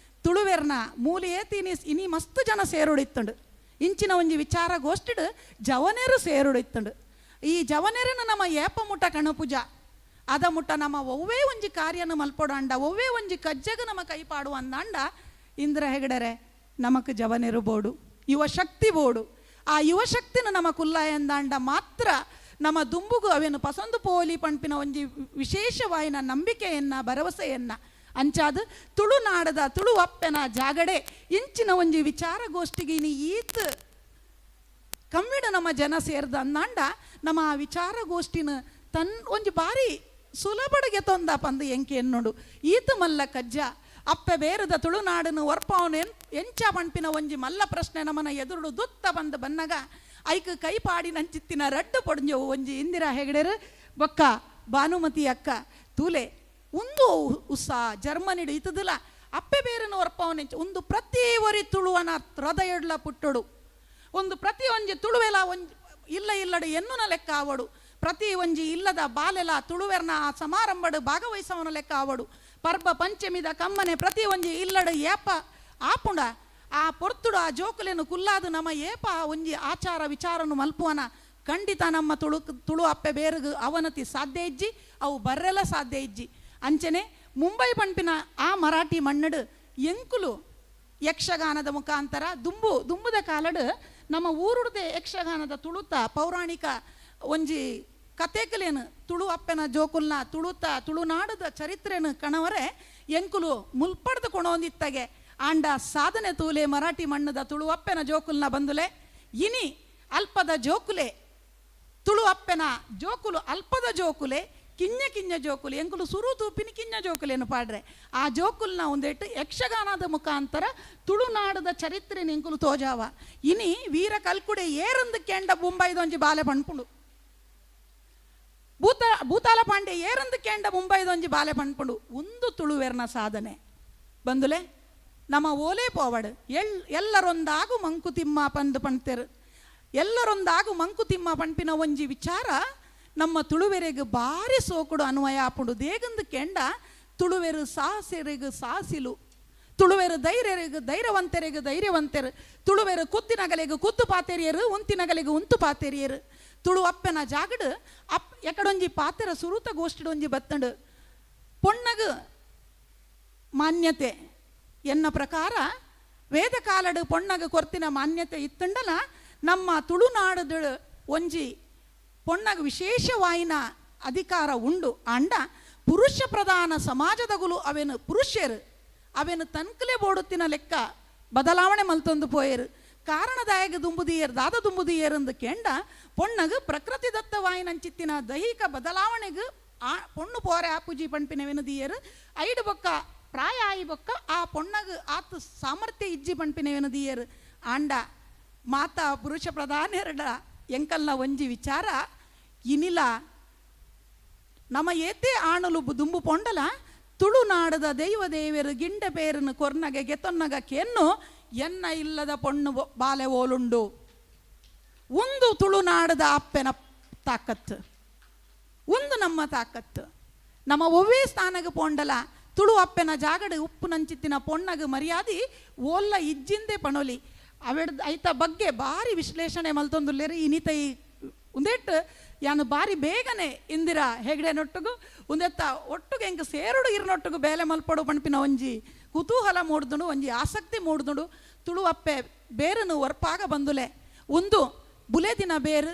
ತುಳುವೆರ್ನ ಮೂಲೆಯೇ ಇನಿ ಮಸ್ತ್ ಜನ ಸೇರುಡಿತ್ತುಂಡು ಇಂಚಿನ ಒಂಜಿ ವಿಚಾರ ಗೋಷ್ಠಿಡು ಜವನೇರು ಸೇರುಡಿತ್ತುಂಡು ಈ ಜವನೇರನ ನಮ್ಮ ಏಪ ಮುಟ್ಟ ಕಣಪುಜ ಅದ ಮುಟ್ಟ ನಮ್ಮ ಒವ್ವೇ ಒಂಜಿ ಕಾರ್ಯನ ಮಲ್ಪೊಡಾಂಡ ಒವ್ವೇ ಒಂಜಿ ಕಜ್ಜಗ ನಮ್ಮ ಕೈಪಾಡು ಅಂದಾಂಡ ಇಂದಿರಾ ಹೆಗಡರೆ ನಮಕ್ ಜವನೇರು ಬೋಡು ಯುವ ಶಕ್ತಿ ಬೋಡು ಆ ಯುವ ಶಕ್ತಿನ ನಮ್ಮ ಕುಲ್ಲ ಎಂದಾಂಡ ಮಾತ್ರ ನಮ್ಮ ದುಂಬುಗು ಅವೇನು ಪಸಂದು ಪೋಲಿ ಪಂಪಿನ ಒಂಜಿ ವಿಶೇಷವಾಯಿನ ನಂಬಿಕೆಯನ್ನ ಭರವಸೆಯನ್ನ ಅಂಚಾದು ತುಳುನಾಡದ ತುಳು ಅಪ್ಪೆನ ಜಾಗಡೆ ಇಂಚಿನ ಒಂಜಿ ವಿಚಾರಗೋಷ್ಠಿಗೆ ಇನಿ ಈತ್ ಕಮ್ಮಿಡ ನಮ್ಮ ಜನ ಸೇರ್ದ ಅಂದಾಂಡ ನಮ್ಮ ಆ ವಿಚಾರಗೋಷ್ಠಿನ ಒಂಜಿ ಬಾರಿ ಸುಲಭಡಿಗೆ ತೊಂದ ಪಂದು ಎಂಕೆ ಎನ್ನೋಡು ಈತ ಮಲ್ಲ ಕಜ್ಜ ಅಪ್ಪೆ ಬೇರದ ತುಳುನಾಡನು ಒರ್ಪವನು ಎಂಚ ಪಂಪಿನ ಒಂಜಿ ಮಲ್ಲ ಪ್ರಶ್ನೆ ನಮ್ಮನ ಎದುರುಡು ದುತ್ತ ಬಂದು ಬನ್ನಗ ಐಕ್ ಕೈಪಾಡಿ ನಂಚಿತ್ತಿನ ರಡ್ಡು ಪೊಡ್ಜವು ಒಂಜಿ ಇಂದಿರಾ ಹೆಗಡೆರು ಬೊಕ್ಕ ಭಾನುಮತಿ ಅಕ್ಕ ತೂಲೆ ಒಂದು ಉತ್ಸಾಹ ಜರ್ಮನಿಡು ಇತದಿಲ್ಲ ಅಪ್ಪೆ ಬೇರನು ಒರ್ಪವನೆಂಚ ಒಂದು ಪ್ರತಿ ಒರಿ ತುಳುವನ ಹೃದಯಡ್ಲ ಪುಟ್ಟಡು ಒಂದು ಪ್ರತಿ ಒಂಜಿ ತುಳುವೆಲ ಒಂಜಿ ಇಲ್ಲ ಇಲ್ಲಡು ಎನ್ನುನ ಲೆಕ್ಕ ಆವಡು ಪ್ರತಿ ಒಂಜಿ ಇಲ್ಲದ ಬಾಲೆಲ ತುಳುವೆರ್ನ ಆ ಸಮಾರಂಭಡು ಭಾಗವಹಿಸವನ ಲೆಕ್ಕ ಆವಡು ಪರ್ಬ ಪಂಚಮಿದ ಕಮ್ಮನೆ ಪ್ರತಿ ಒಂಜಿ ಇಲ್ಲಡು ಏಪ ಆಪುಂಡ ಆ ಪೊರ್ತುಡು ಆ ಜೋಕುಲೆನು ಕುಲ್ಲಾದು ನಮ್ಮ ಏಪ ಒಂಜಿ ಆಚಾರ ವಿಚಾರನು ಮಲ್ಪುವನ ಖಂಡಿತ ನಮ್ಮ ತುಳು ಅಪ್ಪೆ ಬೇರುಗು ಅವನತಿ ಸಾಧ್ಯ ಇಜ್ಜಿ ಅವು ಬರ್ರೆಲ್ಲ ಸಾಧ್ಯ ಇಜ್ಜಿ ಅಂಚನೆ ಮುಂಬೈ ಪಂಪಿನ ಆ ಮರಾಠಿ ಮಣ್ಣಡು ಎಂಕುಲು ಯಕ್ಷಗಾನದ ಮುಖಾಂತರ ದುಂಬುದ ಕಾಲಡು ನಮ್ಮ ಊರುಡ್ದೆ ಯಕ್ಷಗಾನದ ತುಳುತ ಪೌರಾಣಿಕ ಒಂಜಿ ಕತೆಕಲೇನು ತುಳು ಅಪ್ಪೆನ ಜೋಕುಲ್ನ ತುಳುತ ತುಳುನಾಡದ ಚರಿತ್ರೆನು ಕಣವರೆ ಎಂಕುಲು ಮುಲ್ಪಡ್ದು ಕೊಣೊಂದಿತ್ತಗೆ ಆಂಡ ಸಾಧನೆ ತೂಲೆ ಮರಾಠಿ ಮಣ್ಣದ ತುಳು ಅಪ್ಪೆನ ಜೋಕುಲ್ನ ಬಂದುಲೆ ಇನಿ ಅಲ್ಪದ ಜೋಕುಲೆ ತುಳು ಅಪ್ಪೆನ ಜೋಕುಲು ಅಲ್ಪದ ಜೋಕುಲೆ ಕಿಂಜ ಜೋಕುಲು ಎಂಕುಲು ಸುರು ತೂಪಿನ ಕಿಂಜ ಜೋಕುಲೇನು ಪಾಡ್ರೆ ಆ ಜೋಕುಲ್ನ ಒಂದೇಟು ಯಕ್ಷಗಾನದ ಮುಖಾಂತರ ತುಳುನಾಡದ ಚರಿತ್ರೆ ಎಂಕುಲು ತೋಜಾವ ಇನಿ ವೀರ ಕಲ್ಕುಡೆ ಏರಂದು ಕೆಂಡ ಮುಂಬೈದೊಂಜಿ ಬಾಲೆ ಪಣ್ಪುಂಡು ಭೂತಾಲ ಪಾಂಡೆ ಏರಂದು ಕೆಂಡ ಮುಂಬೈದೊಂಜಿ ಬಾಲೆ ಪಣ್ಪುಂಡು ಒಂದು ತುಳುವೆರ್ನ ಸಾಧನೆ ಬಂದುಲೆ ನಮ್ಮ ಓಲೆ ಪೋವಡು ಎಲ್ಲರೊಂದಾಗು ಮಂಕುತಿಮ್ಮ ಪಂದು ಪಣ್ತೆರು ಎಲ್ಲರೊಂದಾಗು ಮಂಕುತಿಮ್ಮ ಪಂಪಿನ ಒಂಜಿ ವಿಚಾರ ನಮ್ಮ ತುಳುವೆರೆಗೆ ಬಾರಿ ಸೋಕುಡು ಅನ್ವಯ ಆಪುಡು ದೇಗಂದು ಕೆಂಡ ತುಳುವೆರು ಸಾಹಸರಿಗೂ ಸಾಹಸಿಲು ತುಳುವೆರು ಧೈರ್ಯರಿಗೂ ಧೈರ್ಯವಂತರಿಗೂ ಧೈರ್ಯವಂತರು ತುಳುವೆರು ಕುತ್ತಿನಗಲೆಗೂ ಕುತ್ತು ಪಾತೆರಿಯರು ಉಂತಿನಗಲೆಗೂ ಉಂತು ಪಾತೆರಿಯರು ತುಳು ಅಪ್ಪೆನ ಜಾಗಡು ಎಕಡೊಂಜಿ ಪಾತೆರ ಸುರುತ ಗೋಷ್ಠಿಡೊಂಜಿ ಬತ್ತಂಡು ಪೊಣ್ಣಗು ಮಾನ್ಯತೆ ಎನ್ನ ಪ್ರಕಾರ ವೇದ ಕಾಲಡು ಪೊಣ್ಣಗ ಕೊರ್ತಿನ ಮಾನ್ಯತೆ ಇತ್ತಂಡಲ ನಮ್ಮ ತುಳುನಾಡದ ಒಂಜಿ ಪೊಣ್ಣಗ ವಿಶೇಷವಾಯಿನ ಅಧಿಕಾರ ಉಂಡು ಅಂಡ ಪುರುಷ ಪ್ರಧಾನ ಸಮಾಜದಗುಲು ಅವೇನು ಪುರುಷರು ಅವೇನು ತನ್ಕಲೆ ಬೋಡುತ್ತಿನ ಲೆಕ್ಕ ಬದಲಾವಣೆ ಮಲ್ತೊಂದು ಪೋಯರು ಕಾರಣದಾಯಕ ದುಂಬುದಿಯರು ದಾದ ದುಂಬುದಿಯರಂದು ಕೆಂಡ ಪೊಣ್ಣಗ ಪ್ರಕೃತಿ ದತ್ತವಾಯಿನಂಚಿತ್ತಿನ ದೈಹಿಕ ಬದಲಾವಣೆಗೂ ಪೊಣ್ಣು ಪೋರೆ ಆಪುಜಿ ಪಂಪಿನವೆನುದಿಯರು ಐಡು ಬೊಕ್ಕ ಪ್ರಾಯ ಆಯಿ ಬೊಕ್ಕ ಆ ಪೊಣ್ಣಗ ಆತು ಸಾಮರ್ಥ್ಯ ಇಜ್ಜಿ ಪಂಪಿನವೆನುದಿಯರು ಆಂಡ ಮಾತಾ ಪುರುಷ ಪ್ರಧಾನರಡ ಎಂಕಲ್ನ ಒಂಜಿ ವಿಚಾರ ಇನಿಲ ನಮ್ಮ ಏತೆ ಆಣಲು ದುಂಬು ಪೊಂಡಲ ತುಳುನಾಡದ ದೈವ ದೇವರು ಗಿಂಡ ಬೇರನು ಕೊರ್ನಗೆ ಗೆತೊನ್ನಗ ಕೆನ್ನು ಎನ್ನ ಇಲ್ಲದ ಪೊಣ್ಣು ಬಾಲೆ ಓಲುಂಡು ಒಂದು ತುಳುನಾಡದ ಅಪ್ಪೆನ ತಾಕತ್ತು ಒಂದು ನಮ್ಮ ತಾಕತ್ತು ನಮ್ಮ ಒವ್ವೇ ಸ್ಥಾನಗೆ ಪೊಂಡಲ ತುಳು ಅಪ್ಪೆನ ಜಾಗಡ್ ಉಪ್ಪು ನಂಚಿತ್ತಿನ ಪೊಣ್ಣಗ ಮರ್ಯಾದಿ ಓಲ್ಲ ಇಜ್ಜಿಂದೆ ಪಣೋಲಿ ಅವೆಡ್ ಐತ ಬಗ್ಗೆ ಭಾರಿ ವಿಶ್ಲೇಷಣೆ ಮಲ್ತೊಂದುಲ್ಲೇರು ಇನ್ನಿತ ಈ ಉಂದೆಟ್ಟು ಯಾನು ಬಾರಿ ಬೇಗನೆ ಇಂದಿರಾ ಹೆಗ್ಡೆನೊಟ್ಟಿಗೂ ಉಂದೆತ್ತ ಒಟ್ಟಿಗೆ ಹೆಂಗೆ ಸೇರುಡು ಇರ್ನೊಟ್ಟಿಗೂ ಬೇಲೆ ಮಲ್ಪಡು ಪಣಪಿನ ಒಂಜಿ ಕುತೂಹಲ ಮೂಡ್ದುಂಡು ಒಂಜಿ ಆಸಕ್ತಿ ಮೂಡ್ದುಂಡು ತುಳು ಅಪ್ಪೆ ಬೇರನು ಒರ್ಪಾಗ ಬಂದುಲೆ ಒಂದು ಬುಲೆದಿನ ಬೇರು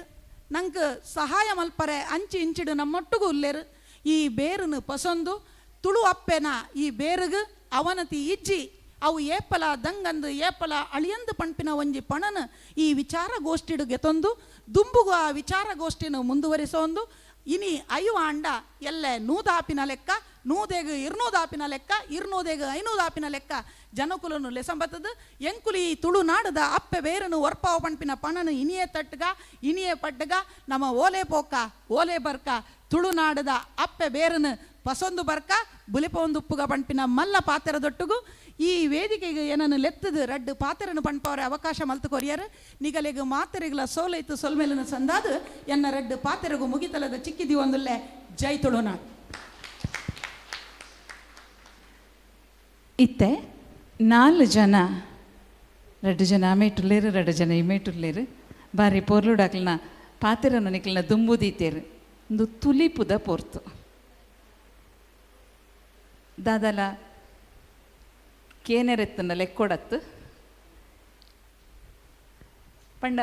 ನಂಗೆ ಸಹಾಯ ಮಲ್ಪರೆ ಅಂಚಿ ಇಂಚಿಡು ನಮ್ಮೊಟ್ಟಿಗೂ ಉಲ್ಲೇರು ಈ ಬೇರನು ಪಸಂದು ತುಳು ಅಪ್ಪೆನ ಈ ಬೇರುಗು ಅವನತಿ ಇಜ್ಜಿ ಅವು ಏಪಲ ದಂಗಂದು ಏಪಲ ಅಳಿಯಂದು ಪಂಪಿನ ಒಂಜಿ ಪಣನ ಈ ವಿಚಾರಗೋಷ್ಠಿಡು ಗೆತೊಂದು ದುಂಬುಗು ಆ ವಿಚಾರಗೋಷ್ಠಿನ ಮುಂದುವರಿಸೊಂದು ಇನಿ ಅಯ್ಯು ಅಂಡ ಎಲ್ಲೆ ನೂದಾಪಿನ ಲೆಕ್ಕ ನೂದೇಗು ಇರ್ನೂದಾಪಿನ ಲೆಕ್ಕ ಇರ್ನೂದೇಗು ಐನೂದಾಪಿನ ಲೆಕ್ಕ ಜನಕುಲನು ಲೆಸಂಬತ್ತದು ಎಂಕುಲಿ ಈ ತುಳು ನಾಡದ ಅಪ್ಪೆ ಬೇರನು ಒರ್ಪಾವ ಪಂಪಿನ ಪಣನು ಇನಿಯೇ ತಟ್ಟಗ ಇನಿಯೇ ಪಟ್ಟಗ ನಮ್ಮ ಓಲೆ ಪೋಕ ಓಲೆ ಬರ್ಕ ತುಳುನಾಡದ ಅಪ್ಪೆ ಬೇರನು ಪಸೊಂದು ಬರ್ಕ ಬುಲಿಪೊಂದು ಉಪ್ಪುಗ ಪಂಪಿನ ಮಲ್ಲ ಪಾತೆರದೊಟ್ಟಿಗೂ ಈ ವೇದಿಕೆಗೆ ಏನನ್ನು ಲೆತ್ತದು ರಡ್ಡು ಪಾತೆರನು ಪಂಪವರ ಅವಕಾಶ ಮಲ್ತು ಕೊರಿಯರು ನಿಗಲೆಗು ಮಾತೆರೆಗಳ ಸೋಲೈತು ಸೊಲ್ಮೇಲನ ಸಂದಾದು ಎನ್ನ ರಡ್ಡು ಪಾತೆರೆಗೂ ಮುಗಿತಲದ ಚಿಕ್ಕಿದಿ ಒಂದುಲ್ಲೆ ಜೈ ತುಳುನಾಡು. ಇತ್ತೆ 4 ಜನ 2 ಜನ ಆಮೇಟುಲ್ಲೇರು 2 ಜನ ಇಮೇಟುಲ್ಲೇರು ಬಾರಿ ಪೊರ್ಲುಡಾಕ್ಲನ ಪಾತೆರನು ನಿಕ್ಲನ ದುಂಬುದೀತೇರು ಒಂದು ತುಲಿಪುದ ಪೊರ್ತು ದಾದಲ ಕೇನೆರೆತ್ತನ ಲೆಕ್ಕೊಡತ್ತು ಪಂಡ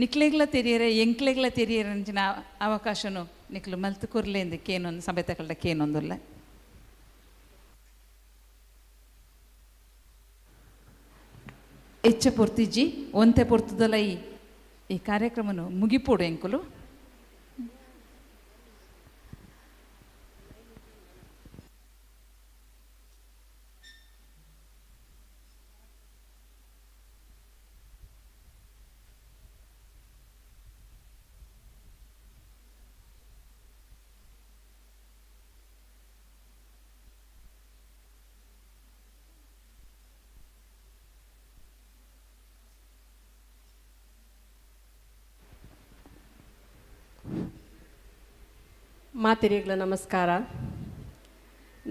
ನಿಕ್ಲೆಗ್ಲ ತೆರಿಯರೆ ಎಂಕ್ಲೆಗ್ಲ ತೆರಿಯರೆ ಅಂಚಿನ ಅವಕಾಶನು ನಿಕ್ಲು ಮಲ್ತು ಕೊರ್ಲೆಂದು ಕೇನೊಂದು ಸಮೇತಕಲ್ದ ಕೇನೊಂದುಲ್ಲ. ಹೆಚ್ಚ ಪೊರ್ತಿಜ್ಜಿ ಒಂತೆ ಪೊರ್ತದಲ್ಲ ಈ ಕಾರ್ಯಕ್ರಮನು ಮುಗಿಪೋಡು ಎಂಕುಲು. ಮಾತಿರಿಗ್ಲ ನಮಸ್ಕಾರ.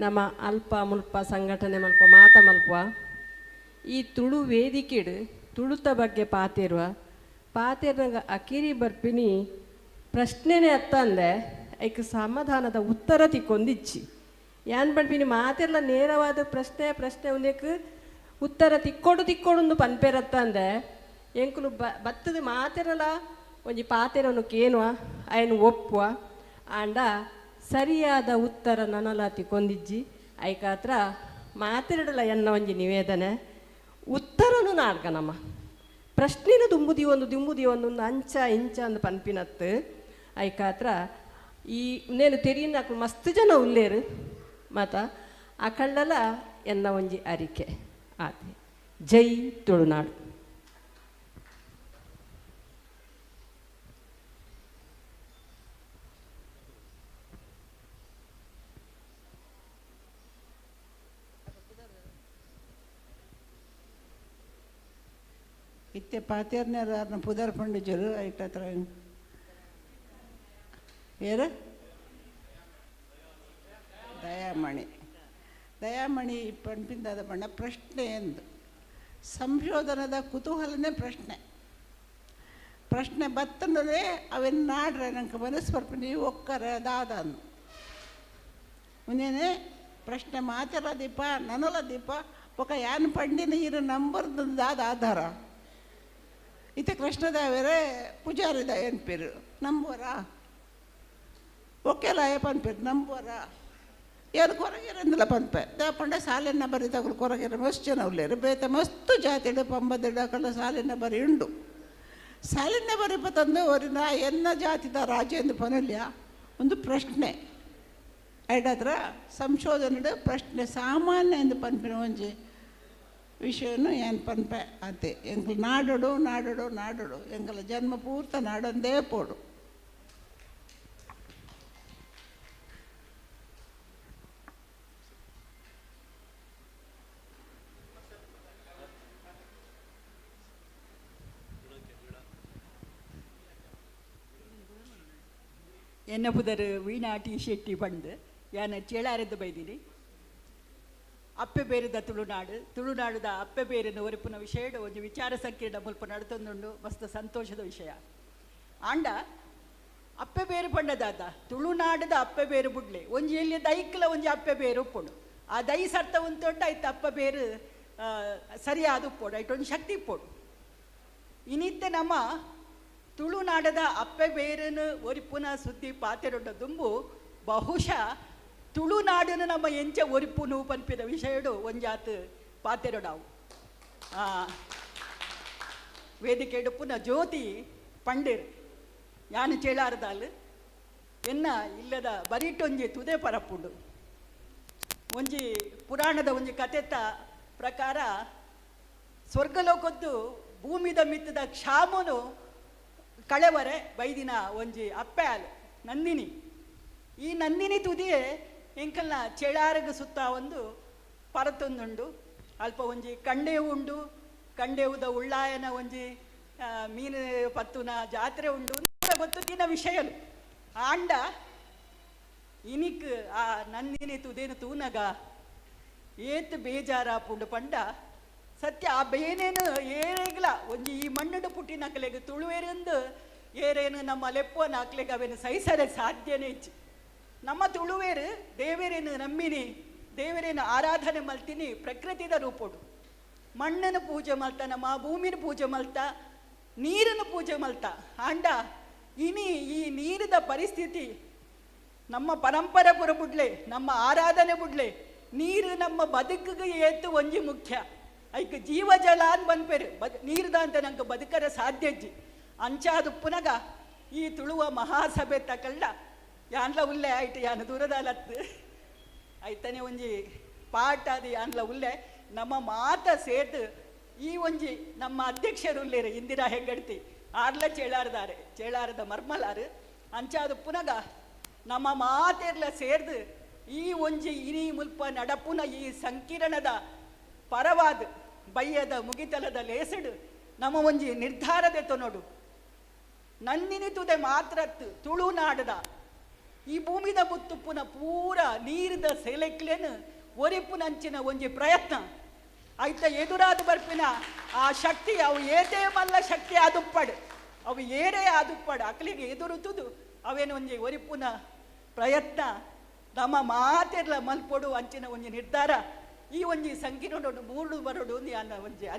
ನಮ್ಮ ಅಲ್ಪ ಮುಲ್ಪ ಸಂಘಟನೆ ಮಲ್ಪ ಮಾತ ಮಲ್ಪ ಈ ತುಳು ವೇದಿಕೆಡು ತುಳುತ ಬಗ್ಗೆ ಪಾತೆರ್ನಾಗ ಅಕಿರಿ ಬರ್ಪಿನಿ ಪ್ರಶ್ನೆನೇ ಅತ್ತಂದೆ ಐಕ್ ಸಮಾಧಾನದ ಉತ್ತರ ತಿಕ್ಕೊಂದಿಚ್ಚಿ ಯಾನ್ ಬರ್ಪಿನಿ ಮಾತೆರ್ಲ ನೇರವಾದ ಪ್ರಶ್ನೆ ಒಂದಕ್ಕೆ ಉತ್ತರ ತಿಕ್ಕೊಡು ಪನ್ಪೇರತ್ತಂದೆ ಎಂಕುಲು ಬತ್ತದ ಮಾತೆರಲ ಒಂಜಿ ಪಾತೆರನು ಕೇನುವ ಅಯ್ಯನು ಒಪ್ಪುವ ಆಂಡ ಸರಿಯಾದ ಉತ್ತರ ನನಲಾತಿ ಕೊಂದಿಜ್ಜಿ ಐಕಾತ್ರ ಮಾತೆರಡಲ ಎನ್ನ ಒಂಜಿ ನಿವೇದನೆ ಉತ್ತರನು ನಾಡ್ಕ ನಮ್ಮ ಪ್ರಶ್ನೆನ ದುಂಬುದಿ ಒಂದು ಅಂಚ ಇಂಚ ಅಂದು ಪನ್ಪಿನತ್ತು ಐಕಾತ್ರ ಈ ನೇನು ತೆರಿನಾಕು ಮಸ್ತ್ ಜನ ಉಲ್ಲೇರು ಮಾತ ಆ ಕಳ್ಳಲ ಎನ್ನ ಒಂಜಿ ಅರಿಕೆ ಆತೆ. ಜೈ ತುಳುನಾಡು. ಇತ್ತೆ ಪಾತೇರ್ನ ಪುದರ್ ಪಂಡಿಜರು ಐಟ್ ಹತ್ರ ಏರು ದಯಾಮಣಿ ಪಂಪಿಂದಾದ ಬಣ್ಣ ಪ್ರಶ್ನೆ ಎಂದು ಸಂಶೋಧನದ ಕುತೂಹಲನೇ ಪ್ರಶ್ನೆ ಬತ್ತಂದ್ರೆ ಅವೆನ್ ನಾಡ್ರೆ ನಂಗೆ ಮನಸ್ಸು ಬರ್ಪ ನೀವು ಒಕ್ಕರೆ ದಾದನ್ನು ಮುಂದೇನೆ ಪ್ರಶ್ನೆ ಮಾತೆರ ದೀಪ ನನಲ ದೀಪ ఒక యాన్ పండిన ఈయన నంబర్ದು ದಾದ ಆಧಾರ ಇತ್ತೆ ಕೃಷ್ಣದೇವರೇ ಪೂಜಾರಿದ ಏನು ಪೇರು ನಂಬೋರ ಒಕ್ಕೆಲ್ಲ ಏಪನ್ ಪೇರು ನಂಬೋರ ಏನು ಕೊರಗಿರಂದಿಲ್ಲ ಪನ್ಪೆ ದೇಪಂಡೆ ಸಾಲಿನ ಬರಿ ತಗಲು ಕೊರಗಿರ ಮಸ್ತ್ ಜನ ಉಳ್ಳೇರು ಬೇತ ಮಸ್ತು ಜಾತಿಡು ಪಂಬದಿಡ ಕಲ್ಲ ಸಾಲಿನ ಬರಿ ಉಂಡು ಸಾಲಿನ ಬರಿ ತಂದು ಅವರಿನ ಎನ್ನ ಜಾತಿದ ರಾಜ್ಯ ಎಂದು ಪನಲ್ಯ ಒಂದು ಪ್ರಶ್ನೆ ಐಡತ್ರ ಸಂಶೋಧನೆ ಪ್ರಶ್ನೆ ಸಾಮಾನ್ಯ ಎಂದು ಪನ್ಪಿನ ಒಂಜಿ ವಿಷಯನು ಏನು ಪನ್ಪೆ ಅತ್ತೆ ಎಂಗ್ಲು ನಾಡೋಡು ಎಂಗಲ ಜನ್ಮ ಪೂರ್ತ ನಾಡೊಂದೇ ಪೋಡು. ಎನ್ನ ಪುದರ್ ವೀಣಾ ಟಿ ಶೆಟ್ಟಿ ಪಂಡ್ ಯಾನ ಚೇಳಾರದ್ದು ಬೈದಿನಿ ಅಪ್ಪೆ ಬೇರೆದ ತುಳುನಾಡುದ ಅಪ್ಪೆ ಬೇರೆನ ಒರಿಪುನ ವಿಷಯಡ್ ಒಂದು ವಿಚಾರ ಸಂಕಿರಣ ಮುಲ್ಪ ನಡ್ತೊಂದುಂಡು ಮಸ್ತ್ ಸಂತೋಷದ ವಿಷಯ. ಆಂಡ ಅಪ್ಪೆ ಬೇರು ಪಂಡದಾದ ತುಳುನಾಡದ ಅಪ್ಪೆ ಬೇರು ಬುಡ್ಲೆ ಒಂಜಿ ಎಲ್ಲಿ ದೈಕ್ಲ ಒಂಜಿ ಅಪ್ಪೆ ಬೇರು ಉಪ್ಪುಂಡು. ಆ ದೈ ಸರ್ತ ಉಂತೊಂಡು ಆಯ್ತು ಅಪ್ಪ ಬೇರು ಸರಿಯಾದ ಉಪ್ಪೋಡು ಆಯ್ತು ಶಕ್ತಿ ಇಪ್ಪೋಡು. ಇನ್ನಿತ್ತೆ ನಮ್ಮ ತುಳುನಾಡದ ಅಪ್ಪೆ ಬೇರನ್ನು ಒರಿಪುನ ಸುದ್ದಿ ಪಾತೆರೊಡ್ಡ ದುಂಬು ಬಹುಶಃ ತುಳುನಾಡನ್ನು ನಮ್ಮ ಎಂಚ ಒರಿಪುನು ಪನ್ಪಿದ ವಿಷಯಡು ಒಂಜಾತ್ ಪಾತೆರೊಡಾವು. ವೇದಿಕೆ ಪುನಃ ಜ್ಯೋತಿ ಪಂಡಿರ್ ಯಾನು ಚೇಳಾರದಾಲ್ ಎನ್ನ ಇಲ್ಲದ ಬರೀಟೊಂಜಿ ತುದೆ ಪರಪ್ಪುಂಡು. ಒಂಜಿ ಪುರಾಣದ ಒಂಜಿ ಕಥೆತ ಪ್ರಕಾರ ಸ್ವರ್ಗಲೋಕದ್ದು ಭೂಮಿದ ಮಿತ್ತದ ಕ್ಷಾಮನು ಕಳೆವರೆ ಬೈದಿನ ಒಂಜಿ ಅಪ್ಪೆ ಆಲ್ ನಂದಿನಿ. ಈ ನಂದಿನಿ ತುದಿಯೇ ಎಂಕಲ್ನ ಚೆಳಾರಗ ಸುತ್ತ ಒಂದು ಪರತೊಂದುಂಡು. ಅಲ್ಪ ಒಂಜಿ ಕಂಡೇವು ಉಂಡು, ಕಂಡೇವುದ ಉಳ್ಳಾಯನ ಒಂಜಿ ಮೀನು ಪತ್ತುನ ಜಾತ್ರೆ ಉಂಡು ಗೊತ್ತಿನ ವಿಷಯಲು. ಆಂಡ ಇನಿಕ್ ಆ ನಂದಿನಿ ತುದೇನು ತೂನಗ ಏತ್ ಬೇಜಾರಾಪುಂಡು ಪಂಡ ಸತ್ಯ ಆ ಬೇನೇನು ಏರೆಗ್ಲ ಒಂಜಿ ಈ ಮಣ್ಣು ಪುಟ್ಟಿನ ಹಾಕ್ಲೆಗೆ ತುಳುವೇರೆಂದು ಏರೇನು ನಮ್ಮ ಲೆಪ್ಪನ ಹಾಕ್ಲೆಗೆ ಅವೇನು ಸಹಿಸರೆ ಸಾಧ್ಯನೇ ಇಚ್ಚಿ. ನಮ್ಮ ತುಳುವೇರು ದೇವರೇನು ನಮ್ಮಿನಿ, ದೇವರೇನು ಆರಾಧನೆ ಮಲ್ತೀನಿ ಪ್ರಕೃತಿದ ರೂಪೋಡು. ಮಣ್ಣನ್ನು ಪೂಜೆ ಮಲ್ತ, ನಮ್ಮ ಭೂಮಿನ ಪೂಜೆ ಮಲ್ತ, ನೀರನ್ನು ಪೂಜೆ ಮಲ್ತ. ಆಂಡ ಇನಿ ಈ ನೀರಿದ ಪರಿಸ್ಥಿತಿ ನಮ್ಮ ಪರಂಪರೆ ಪುರ ಬುಡ್ಲೆ, ನಮ್ಮ ಆರಾಧನೆ ಬುಡ್ಲೆ. ನೀರು ನಮ್ಮ ಬದುಕಿಗೆ ಏತು ಒಂಜಿ ಮುಖ್ಯ. ಐಕ್ ಜೀವಜಲ ಅಂತ ಬಂದ್ಪೇರು ನೀರ್ದ ಅಂತ ನಂಗೆ ಬದುಕರ ಸಾಧ್ಯಜ್ಜಿ ಅಂಚಾದು ಪುನಗ ಈ ತುಳುವ ಮಹಾಸಭೆ ತಕಳ್ಳ ಯಾನ್ಲ ಉಲ್ಲೆ ಆಯ್ತು ಯಾನು ದೂರದಲ್ಲತ್ತು ಆಯ್ತಾನೆ ಒಂಜಿ ಪಾಠ ಅದು ಯಾನ್ಲ ಉಲ್ಲೆ ನಮ್ಮ ಮಾತ ಸೇತು ಈ ಒಂಜಿ ನಮ್ಮ ಅಧ್ಯಕ್ಷರು ಉಲ್ಲೇರು ಇಂದಿರಾ ಹೆಗ್ಗಡ್ತಿ ಆರ್ಲ ಚೇಳಾರದ ಮರ್ಮಲಾರು ಅಂಚಾದು ಪುನಗ ನಮ್ಮ ಮಾತೆರ್ಲ ಸೇರ್ದು ಈ ಒಂಜಿ ಇನಿ ಮುಲ್ಪ ನಡಪುನ ಈ ಸಂಕಿರಣದ ಪರವಾದ ಬಯ್ಯದ ಮುಗಿತಲದ ಲೇಸಡು ನಮ್ಮ ಒಂಜಿ ನಿರ್ಧಾರದೆ ತೊನೋಡು ನಂದಿನಿ ತುದೆ ಮಾತ್ರತ್ತು ತುಳುನಾಡದ ಈ ಭೂಮಿದ ಮುತ್ತುಪ್ಪುನ ಪೂರ ನೀರಿದ ಸೆಲೆಕ್ಲೇನು ಒರಿಪುನಂಚಿನ ಒಂಜಿ ಪ್ರಯತ್ನ ಆಯ್ತ ಎದುರಾದ ಬರ್ಪಿನ ಆ ಶಕ್ತಿ ಅವು ಏತೇ ಮಲ್ಲ ಶಕ್ತಿ ಆದುಪ್ಪಡು ಅವು ಏರೇ ಆದುಪ್ಪಡು ಅಕ್ಲಿಗೆ ಎದುರುತುದು ಅವೇನು ಒಂಜಿ ಒರಿಪುನ ಪ್ರಯತ್ನ ನಮ್ಮ ಮಾತೆರ್ಲ ಮಲ್ಪೊಡು ಅಂಚಿನ ಒಂಜಿ ನಿರ್ಧಾರ ಈ ಒಂಜಿ ಸಂಕೀರ್ಣ ಮೂರು ಬರೋಡು ಅನ್ನ ಒಂಜಿ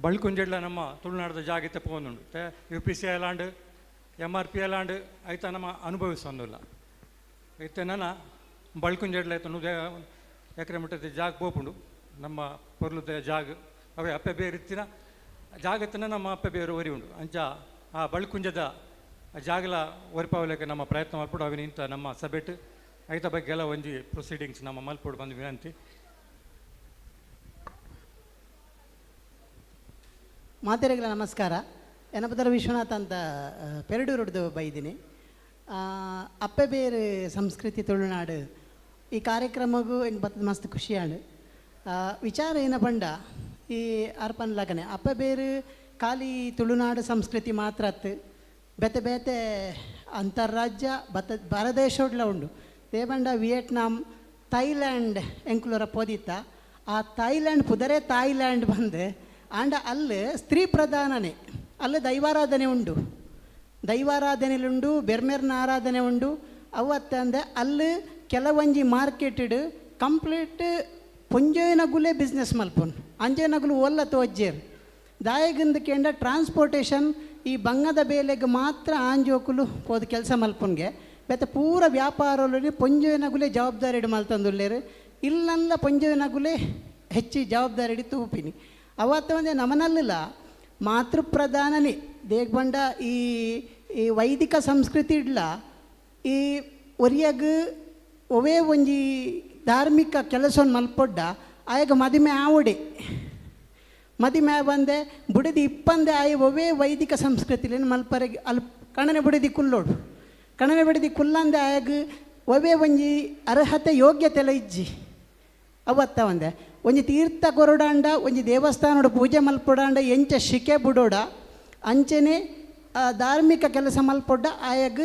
ಬಳ್ಕೊಂಜೆಡ್ಲ ನಮ್ಮ ತುಳುನಾಡದ ಜಾಗತ್ತೆ ಪೋನುಂಡು UPC ಎಲ್ಲಾಂಡ್ MRP ಎಲ್ಲಾಂಡ್ ಐತ ನಮ್ಮ ಅನುಭವಿಸೊಂದಿಲ್ಲ ಐತೆ ನನ್ನ ಬಳ್ಕೊಂಜೆಡ್ಲ ಐತ 100 ಎಕರೆ ಮಟ್ಟದ ಜಾಗ ಪೋಪುಂಡು ನಮ್ಮ ಪೊರ್ಲುದ ಜಾಗ ಅವೇ ಅಪ್ಪೆ ಬೇರೆ ಇತ್ತಿನ ಜಾಗತ್ತನ ನಮ್ಮ ಅಪ್ಪೆ ಬೇರೆ ಒರಿ ಉಂಡು ಅಂಚ ಆ ಬಳ್ಕುಂಜದ ಜಾಗಲ ಒರಿಪಾವಲಿಕ್ಕೆ ನಮ್ಮ ಪ್ರಯತ್ನ ಮಲ್ಪಡು ಅವಿನ ಇಂಥ ನಮ್ಮ ಸಭೆಟ್ ಐತ ಬಗ್ಗೆ ಎಲ್ಲ ಒಂಜಿ ಪ್ರೊಸೀಡಿಂಗ್ಸ್ ನಮ್ಮ ಮಲ್ಪಡು ಬಂದು ವಿನಂತಿ. ಮಾತೆರೆಗಳ ನಮಸ್ಕಾರ. ಎನಪದರ ವಿಶ್ವನಾಥ್ ಅಂತ ಪೆರಡೂರುಡ್ದು ಬೈದಿನಿ. ಅಪ್ಪೆ ಬೇರೆ ಸಂಸ್ಕೃತಿ ತುಳುನಾಡು ಈ ಕಾರ್ಯಕ್ರಮಗೂ ಏನು ಬರ್ತದೆ ಮಸ್ತ್ ಖುಷಿಯಾಡು. ವಿಚಾರ ಏನ ಪಂಡ ಈ ಅರ್ಪನ್ ಲಗನೆ ಅಪ್ಪೆ ಬೇರೆ ಖಾಲಿ ತುಳುನಾಡು ಸಂಸ್ಕೃತಿ ಮಾತ್ರ ಅತ್ತು ಬೇತೆ ಬೇತೆ ಅಂತಾರಾಜ್ಯ ಭಾರತದೇಶೋಡ್ಲ ಉಂಡು. ದೇವಂಡ ವಿಯೆಟ್ನಾಂ ಥೈಲ್ಯಾಂಡ್ ಎಂಕುಲರ ಪೋದಿತ್ತ ಆ ಥೈಲ್ಯಾಂಡ್ ಪುದರೆ ಥಾಯ್ಲ್ಯಾಂಡ್ ಬಂದು ಆಂಡ ಅಲ್ಲಿ ಸ್ತ್ರೀ ಪ್ರಧಾನನೇ ಅಲ್ಲಿ ದೈವಾರಾಧನೆ ಉಂಡು, ದೈವಾರಾಧನೆಲುಂಡು, ಬೆರ್ಮೆರ್ನ ಆರಾಧನೆ ಉಂಡು. ಅವತ್ತಂದೆ ಅಲ್ಲಿ ಕೆಲವೊಂಜಿ ಮಾರ್ಕೆಟೆಡ್ ಕಂಪ್ಲೀಟ್ ಪೊಂಜೋನಗುಲೇ ಬಿಸ್ನೆಸ್ ಮಲ್ಪೊಂಡು ಅಂಜೇನಗುಲು ಒಲ್ಲ ತೋಜ್ಜೇರು ದಾಯಗಿಂದ ಕೇಂದ್ರ ಟ್ರಾನ್ಸ್ಪೋರ್ಟೇಷನ್ ಈ ಬಂಗದ ಬೇಲೆಗೆ ಮಾತ್ರ ಆಂಜೋಕುಲು ಹೋದ ಕೆಲಸ ಮಲ್ಪೊನ್ಗೆ ಬೇತೆ ಪೂರ ವ್ಯಾಪಾರದಲ್ಲಿ ಪೊಂಜೋನಗುಲೇ ಜವಾಬ್ದಾರಿ ಇಡು ಮಲ್ತಂದುಲ್ಲೇರು. ಇಲ್ಲೆಲ್ಲ ಪೊಂಜೋನಗುಲೇ ಹೆಚ್ಚಿ ಜವಾಬ್ದಾರಿ ಹಿಡಿ ತೂಪಿನಿ. ಅವತ್ತು ಒಂದೇ ನಮನಲ್ಲಿಲ್ಲ ಮಾತೃಪ್ರಧಾನನೇ ದೇಗ್ಬಂಡ ಈ ವೈದಿಕ ಸಂಸ್ಕೃತಿ ಇಡ್ಲ ಈ ಒರಿಯಾಗ ಒವೇ ಒಂಜಿ ಧಾರ್ಮಿಕ ಕೆಲಸವನ್ನು ಮಲ್ಪೊಡ್ಡ ಆಯಾಗ ಮದುವೆ ಆವಡೆ ಮದಿಮೆ ಬಂದೆ ಬುಡದಿ ಇಪ್ಪಂದೆ ಆಯ ಒವೇ ವೈದಿಕ ಸಂಸ್ಕೃತಿಲೇನು ಮಲ್ಪರೆಗೆ ಕಣನೆ ಬುಡದಿ ಕುಲ್ಲೋಡು ಕಣನೆ ಬುಡದಿ ಕುಲ್ಲಂದೆ ಆಯಾಗ ಒವೇ ಒಂಜಿ ಅರ್ಹತೆ ಯೋಗ್ಯತೆಲ್ಲ ಇಜ್ಜಿ ಅವತ್ತ ಒಂದೆ ಒಂಜಿ ತೀರ್ಥ ಕೊರಡಾಂಡ ಒಂಜಿ ದೇವಸ್ಥಾನೋಡ ಪೂಜೆ ಮಲ್ಪೊಡಾಂಡ ಎಂಚ ಶಿಕೆ ಬಿಡೋಡ ಅಂಚನೆ ಧಾರ್ಮಿಕ ಕೆಲಸ ಮಲ್ಪೊಡ್ಡ ಆಯಾಗ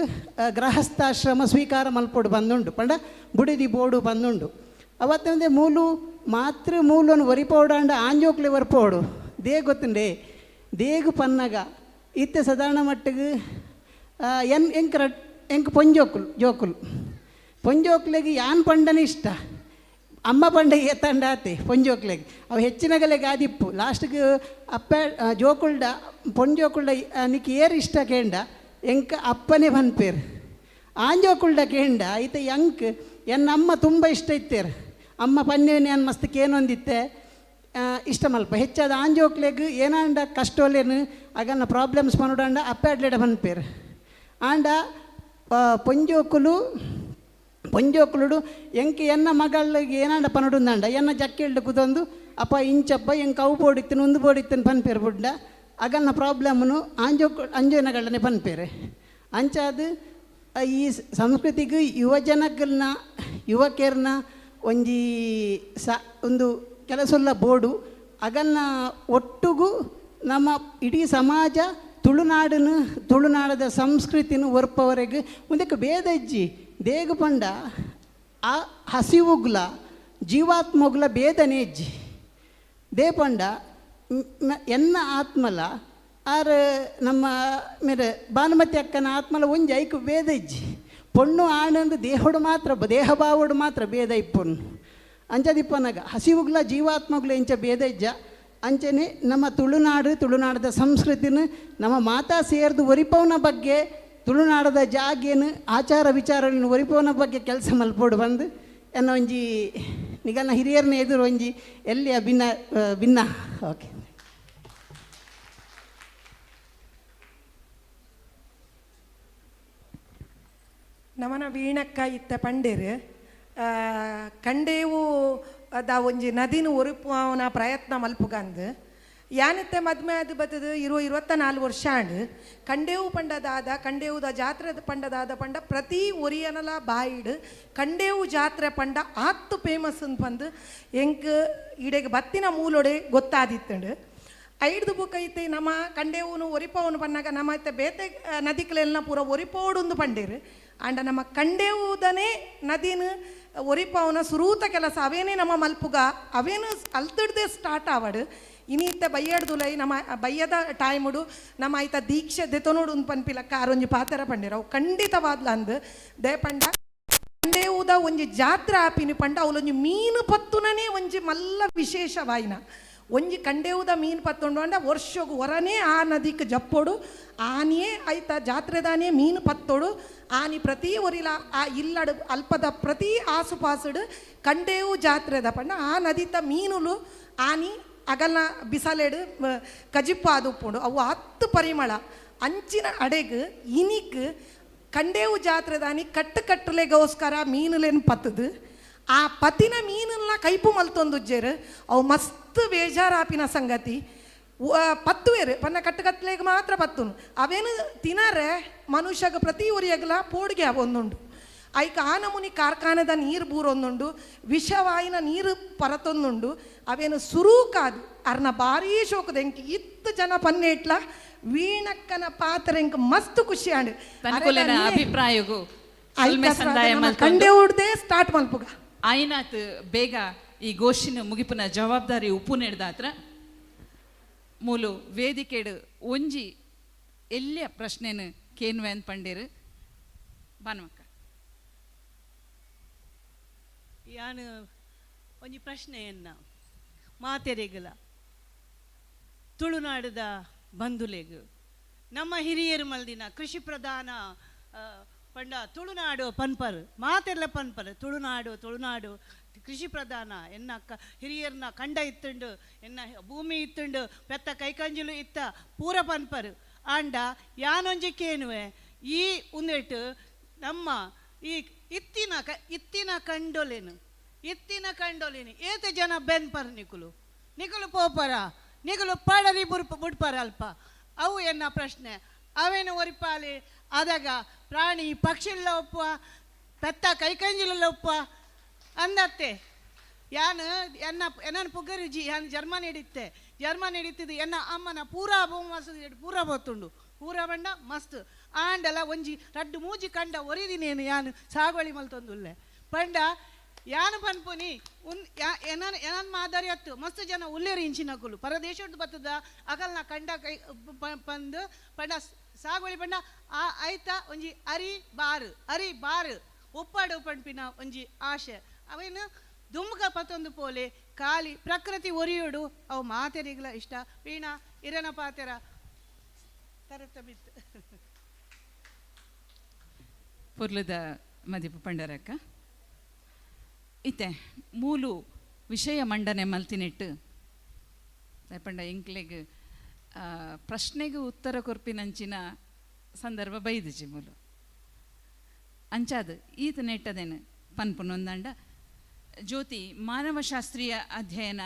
ಗೃಹಸ್ಥಾಶ್ರಮ ಸ್ವೀಕಾರ ಮಲ್ಪೊಡು ಬಂದುಂಡು ಪಂಡ ಬುಡಿದಿ ಬೋಡು ಬಂದುಂಡು ಅವತ್ತಂದೆ ಮೂಲು ಮಾತೃ ಮೂಲನು ಒರಿಪೋಡಾಂಡ ಆಂಜೋಕ್ಲೆ ಒರ್ಪೋಡು ದೇಗ ಗೊತ್ತುಂಡೆ ದೇಗು ಪನ್ನಗ ಇತ್ತೆ ಸಾಧಾರಣ ಮಟ್ಟಿಗೆ ಎಂಕ ಪೊಂಜೋಕುಲು ಪೊಂಜೋಕ್ಲೆಗೆ ಯಾನ್ ಪಂಡನೇ ಇಷ್ಟ ಅಮ್ಮ ಪಂಡಗೆ ಎತ್ತಂಡ ಆತೆ ಪೊಂಜೋಕ್ಲೆಗೆ ಅವು ಹೆಚ್ಚಿನಗಲೆಗೆ ಆದಿಪ್ಪು ಲಾಸ್ಟ್ಗೆ ಅಪ್ಪ ಜೋಕುಲ್ಡ ಪೊಂಜೋಕುಲ್ಡ ನಿಕ್ಕೆ ಏರು ಇಷ್ಟ ಕೇಂಡ ಎಂಕ ಅಪ್ಪನೇ ಬಂದ್ಪೇರು ಆಂಜೋಕುಲ್ಡ ಕೇಂಡ ಈತ ಎಂಕ್ ಎನ್ನಮ್ಮ ತುಂಬ ಇಷ್ಟ ಇತ್ತೇರು ಅಮ್ಮ ಪನ್ನೇನು ಏನು ಮಸ್ತ್ ಕೇನೊಂದಿತ್ತೆ ಇಷ್ಟ ಮಲ್ಪ ಹೆಚ್ಚಾದ ಆಂಜೋಕ್ಲೆಗ್ ಏನಾಂಡ ಕಷ್ಟೋಲೇನು ಆಗನ್ನ ಪ್ರಾಬ್ಲಮ್ಸ್ ಪನ್ನೋಡಾಂಡ ಅಪ್ಪ ಅಡ್ಲೆಡ ಬಂದ್ಪೇರು ಆಂಡ ಪೊಂಜೋಕುಲು ಎಂಕೆ ಎನ್ನ ಮಗಳಿಗೆ ಏನಾಂಡ ಪನಡುಂದಾಂಡ ಎನ್ನ ಜಕ್ಕೆಳ್ಳು ಕುದೊಂದು ಅಪ್ಪ ಇಂಚಪ್ಪ ಎಂಕ ಅವು ಬೋಡಿತ್ತನು ಒಂದು ಬೋಡಿತ್ತನು ಪನ್ಪೇರು ಬುಡ್ಡ ಆಗನ್ನ ಪ್ರಾಬ್ಲಮ್ನು ಅಂಜೋನಗಳನ್ನೇ ಪನ್ಪೇರೆ ಅಂಚಾದ ಈ ಸಂಸ್ಕೃತಿಗೆ ಯುವಜನಗಳನ್ನ ಯುವಕರನ್ನ ಒಂಜಿ ಒಂದು ಕೆಲಸಲ್ಲ ಬೋಡು ಅಗನ್ನ ಒಟ್ಟುಗು ನಮ್ಮ ಇಡೀ ಸಮಾಜ ತುಳುನಾಡದ ಸಂಸ್ಕೃತಿನ ಒರ್ಪವರೆಗೆ ಮುಂದಕ್ಕೆ ಭೇದ ಇಜ್ಜಿ ದೇಗ ಪಂಡ ಆ ಹಸಿವುಗ್ಲ ಜೀವಾತ್ಮಗ್ಲ ಭೇದನೇ ಇಜ್ಜಿ ದೇ ಪಂಡ ಎನ್ನ ಆತ್ಮಲ ಆರು ನಮ್ಮ ಮೇರೆ ಭಾನುಮತಿ ಅಕ್ಕನ ಆತ್ಮಲ ಒಂಜಿ ಐಕು ಭೇದ ಇಜ್ಜಿ ಪೊಣ್ಣು ಆಣಂದು ದೇಹೋಡು ಮಾತ್ರ ದೇಹಭಾವೋಡು ಮಾತ್ರ ಭೇದ ಇಪ್ಪೊಣ್ಣು ಅಂಚದಿಪ್ಪನಾಗ ಹಸಿವುಗ್ಲ ಜೀವಾತ್ಮಗ್ಲ ಎಂಚ ಭೇದ ಇಜ್ಜ ಅಂಚನೆ ನಮ್ಮ ತುಳುನಾಡದ ಸಂಸ್ಕೃತಿನ ನಮ್ಮ ಮಾತಾ ಸೇರ್ದು ಒರಿಪವನ ಬಗ್ಗೆ ತುಳುನಾಡದ ಜಾಗೇನು ಆಚಾರ ವಿಚಾರಗಳನ್ನು ಒರಿಪವನ ಬಗ್ಗೆ ಕೆಲಸ ಮಲ್ಪೋಡು ಬಂದು ಎನ್ನ ಒಂಜಿ ನಿಗನ್ನ ಹಿರಿಯರನ್ನ ಎದುರು ಒಂಜಿ ಎಲ್ಲಿ ಭಿನ್ನ ಓಕೆ ನಮನ ವೀಣಕ್ಕ ಇತ್ತ ಪಂಡೇರು ಕಂಡೇವು ಅದ ಒಂಜಿ ನದಿನ ಒರುಪುವನ ಪ್ರಯತ್ನ ಮಲ್ಪುಗಂದು ಯಾನಿತ್ತೆ ಮದ್ಮೆ ಅದು ಬತ್ತದು 24 ವರ್ಷ ಆಂಡ್ ಕಂಡೇವು ಪಂಡದಾದ ಕಂಡೇವುದ ಜಾತ್ರೆದ ಪಂಡದಾದ ಪಂಡ ಪ್ರತಿ ಒರಿಯನಲ ಬಾಯಿಡ್ ಕಂಡೇವು ಜಾತ್ರೆ ಪಂಡ ಆತ್ತು ಫೇಮಸ್ ಅಂತ ಬಂದು ಎಂಕ್ ಇಡೆಗೆ ಬತ್ತಿನ ಮೂಲೊಡೆ ಗೊತ್ತಾದಿತ್ತಂಡು ಐಡ್ದು ಬುಕ್ ಐತೆ ನಮ್ಮ ಕಂಡೇವುನು ಒರಿಪವನು ಪನ್ನಾಗ ನಮ್ಮ ಐತೆ ಬೇತೆ ನದಿಗಳೆಲ್ಲ ಪೂರ ಒರಿಪೋಡುಂದು ಪಂಡೇರು ಆಂಡ ನಮ್ಮ ಕಂಡೇವುದನೇ ನದಿನ ಒರಿಪವನ ಸುರೂತ ಕೆಲಸ ಅವೇನೇ ನಮ್ಮ ಮಲ್ಪುಗ ಅವೇನು ಅಲ್ತಡ್ದೆ ಸ್ಟಾರ್ಟ್ ಆವಡು ಇನ್ನಿತ್ತ ಬಯ್ಯಡ್ದುಲೈ ನಮ್ಮ ಬಯ್ಯದ ಟೈಮುಡು ನಮ್ಮ ಆಯ್ತ ದೀಕ್ಷೆ ದೆತೊನೋಡು ಒಂದು ಪನ್ಪಿಲಕ್ಕ ಆರೊಂಜಿ ಪಾತರ ಪಂಡೇರು ಅವು ಖಂಡಿತವಾದ್ಲ ಅಂದು ದೇ ಪಂಡ ಕಂಡೇವುದ ಒಂಜಿ ಜಾತ್ರೆ ಆಪಿನಿ ಪಂಡ ಅವಲೊಂಜಿ ಮೀನು ಪತ್ತುನೇ ಒಂಜಿ ಮಲ್ಲ ವಿಶೇಷವಾಯಿನ ಒಂಜಿ ಕಂಡೇವುದ ಮೀನು ಪತ್ತೊಂಡು ಅಂಡ ವರ್ಷಗೂ ಹೊರನೇ ಆ ನದಿಗೆ ಜಪ್ಪೋಡು ಆನಿಯೇ ಆಯ್ತಾ ಜಾತ್ರೆದಾನೇ ಮೀನು ಪತ್ತೋಡು ಆನಿ ಪ್ರತಿ ಒರಿಲ ಆ ಇಲ್ಲಡು ಅಲ್ಪದ ಪ್ರತಿ ಆಸುಪಾಸುಡು ಕಂಡೇವು ಜಾತ್ರೆದ ಪಂಡ ಆ ನದಿತ ಮೀನುಲು ಆನಿ ಅಗಲ್ನ ಬಿಸಲೆಡು ಕಜಿಪ್ಪಾದು ಉಪ್ಪುಂಡು ಅವು 10 ಪರಿಮಳ ಅಂಚಿನ ಅಡೆಗೆ ಇನಿಕ್ ಕಂಡೇವು ಜಾತ್ರೆದಾನಿ ಕಟ್ಟುಲೆಗೋಸ್ಕರ ಮೀನುಲೇನು ಪತ್ತದು ಆ ಪತಿನ ಮೀನನ್ನ ಕೈಪು ಮಲ್ತೊಂದುಜ್ಜೇರು ಅವು ಮಸ್ತ್ ಬೇಜಾರಾಪಿನ ಸಂಗತಿ ಪತ್ತುವೇರು ಪನ್ನ ಕಟ್ಟುಕತ್ಲೆಗೆ ಮಾತ್ರ ಪತ್ತುನು ಅವೇನು ತಿನ್ನರೆ ಮನುಷ್ಯಗ ಪ್ರತಿ ಉರಿಯಗಲ ಪೋಡ್ಗೆ ಅವೊಂದುಂಡು ಐಕ ಆ ನಮೂನಿ ಕಾರ್ಖಾನೆದ ನೀರು ಬೂರೊಂದುಂಡು ವಿಷವಾಯಿನ ನೀರು ಪರತೊಂದುಂಡು ಅವೇನು ಸುರೂಕಾದು ಅರ್ನ ಭಾರೀ ಶೋಕದ ಎಂಕಿ ಇತ್ತು ಜನ ಪನ್ನೇಟ್ಲ ವೀಣಕ್ಕನ ಪಾತ್ರ ಎಂಕ ಮಸ್ತ್ ಖುಷಿ ಆಂಡು ಅಭಿಪ್ರಾಯಗೂ ಕಂಡೆ ಉಡ್ದೆ ಸ್ಟಾರ್ಟ್ ಮಲ್ಪುಗ ಆಯ್ನಾತ್ ಬೇಗ ಈ ಗೋಷ್ಠಿನ ಮುಗಿಪುನ ಜವಾಬ್ದಾರಿ ಉಪ್ಪು ನೆಡ್ದಾತ್ರ ಮೂಲು ವೇದಿಕೆಡು ಒಂಜಿ ಎಲ್ಲಿಯ ಪ್ರಶ್ನೆನು ಕೇನ್ವೆ ಅಂತ ಪಂಡೇರು ಬಾನಮಕ್ಕ ಯಾನು ಒಂಜಿ ಪ್ರಶ್ನೆಯನ್ನ ಮಾತೆರೆಗಲ ತುಳುನಾಡದ ಬಂಧುಲೆಗು ನಮ್ಮ ಹಿರಿಯರು ಮಲ್ದಿನ ಕೃಷಿ ಪ್ರಧಾನ ಪಂಡ ತುಳುನಾಡು ಪನ್ಪರು ಮಾತೆಲ್ಲ ಪನ್ಪರು ತುಳುನಾಡು ಕೃಷಿ ಪ್ರಧಾನ ಎನ್ನ ಹಿರಿಯರ್ನ ಕಂಡ ಇತ್ತುಂಡು ಎನ್ನ ಭೂಮಿ ಇತ್ತುಂಡು ಪೆತ್ತ ಕೈಕಂಜಲು ಇತ್ತ ಪೂರ ಪನ್ಪರು ಆಂಡ ಯಾನೊಂಜಿ ಕೇನುವೆ ಈ ಉಂದೆಟ್ಟು ನಮ್ಮ ಈ ಇತ್ತಿನ ಕಂಡೊಲೆನು ಏತ ಜನ ಬೆನ್ಪರ್ ನಿಕುಲು ಪೋಪರ ನಿಗಲು ಪಾಡರಿ ಬುಡ್ಪಾರ ಅಲ್ಪ ಅವು ಎನ್ನ ಪ್ರಶ್ನೆ ಅವೇನು ಒರಿಪಾಲಿ ಆದಾಗ ಪ್ರಾಣಿ ಪಕ್ಷಿಲ್ಲ ಒಪ್ಪ ಪೆತ್ತ ಕೈಕಂಜಿಲ್ಲ ಒಪ್ಪ ಅಂದತ್ತೆ ಯಾನು ಎನ್ನ ಪುಗರಿಜಿ ಯಾನು ಜರ್ಮನಿ ಹಿಡಿತಿದ್ದು ಎನ್ನ ಅಮ್ಮನ ಪೂರಾ ಬೋಮಸದ ಪೂರಾ ಬತ್ತುಂಡು ಪೂರಾ ಬಂಡ ಮಸ್ತ್ ಆಂಡಲ ಒಂಜಿ ರಡ್ಡು ಮೂಜಿ ಕಂಡ ಒರಿದಿನೇನು ಯಾನು ಸಾಗೋಳಿ ಮಲ್ತೊಂದುಲ್ಲೆ ಪಂಡ ಯಾನು ಪನ್ಪುನಿ ಏನನ್ ಮಾದರಿ ಹತ್ತು ಮಸ್ತ್ ಜನ ಉಲ್ಲೇರಿ ಇಂಚಿನಕುಲು ಪರದೇಶದ್ದು ಬತ್ತದ ಅಕಲ್ನ ಕಂಡ ಕೈ ಪಂದು ಪಂಡ ಸಾಗೋಳಿ ಪಂಡ ಆಯ್ತಾ ಒಂಜಿ ಅರಿ ಬಾರು ಒಪ್ಪಾಡು ಪಂಪಿನ ಒಂಜಿ ಆಶೆ ಅವೇನು ದುಮ್ಗ ಪತ್ತೊಂದು ಪೋಲೆ ಖಾಲಿ ಪ್ರಕೃತಿ ಒರಿಯೋಡು ಅವು ಮಾತೆರಿಗಳ ಇಷ್ಟ ವೀಣ ಇರನ ಪಾತೆರ ತರತ ಬಿತ್ತು ಪುರ್ಲದ ಮದಿಪು ಪಂಡರಕ್ಕ ಇತ್ತೆ ಮೂಲು ವಿಷಯ ಮಂಡನೆ ಮಲ್ತಿನೆಟ್ಟು ಪಂಡ ಎಂಕ್ಲೆಗ್ ಪ್ರಶ್ನೆಗೆ ಉತ್ತರ ಕೊರ್ಪಿನಂಚಿನ ಸಂದರ್ಭ ಬೈದಿಜಿ ಮೂಲು ಅಂಚಾದ ಈತ ನೆಟ್ಟದೇನು ಪನ್ಪುನೊಂದಂಡ ಜ್ಯೋತಿ ಮಾನವಶಾಸ್ತ್ರೀಯ ಅಧ್ಯಯನ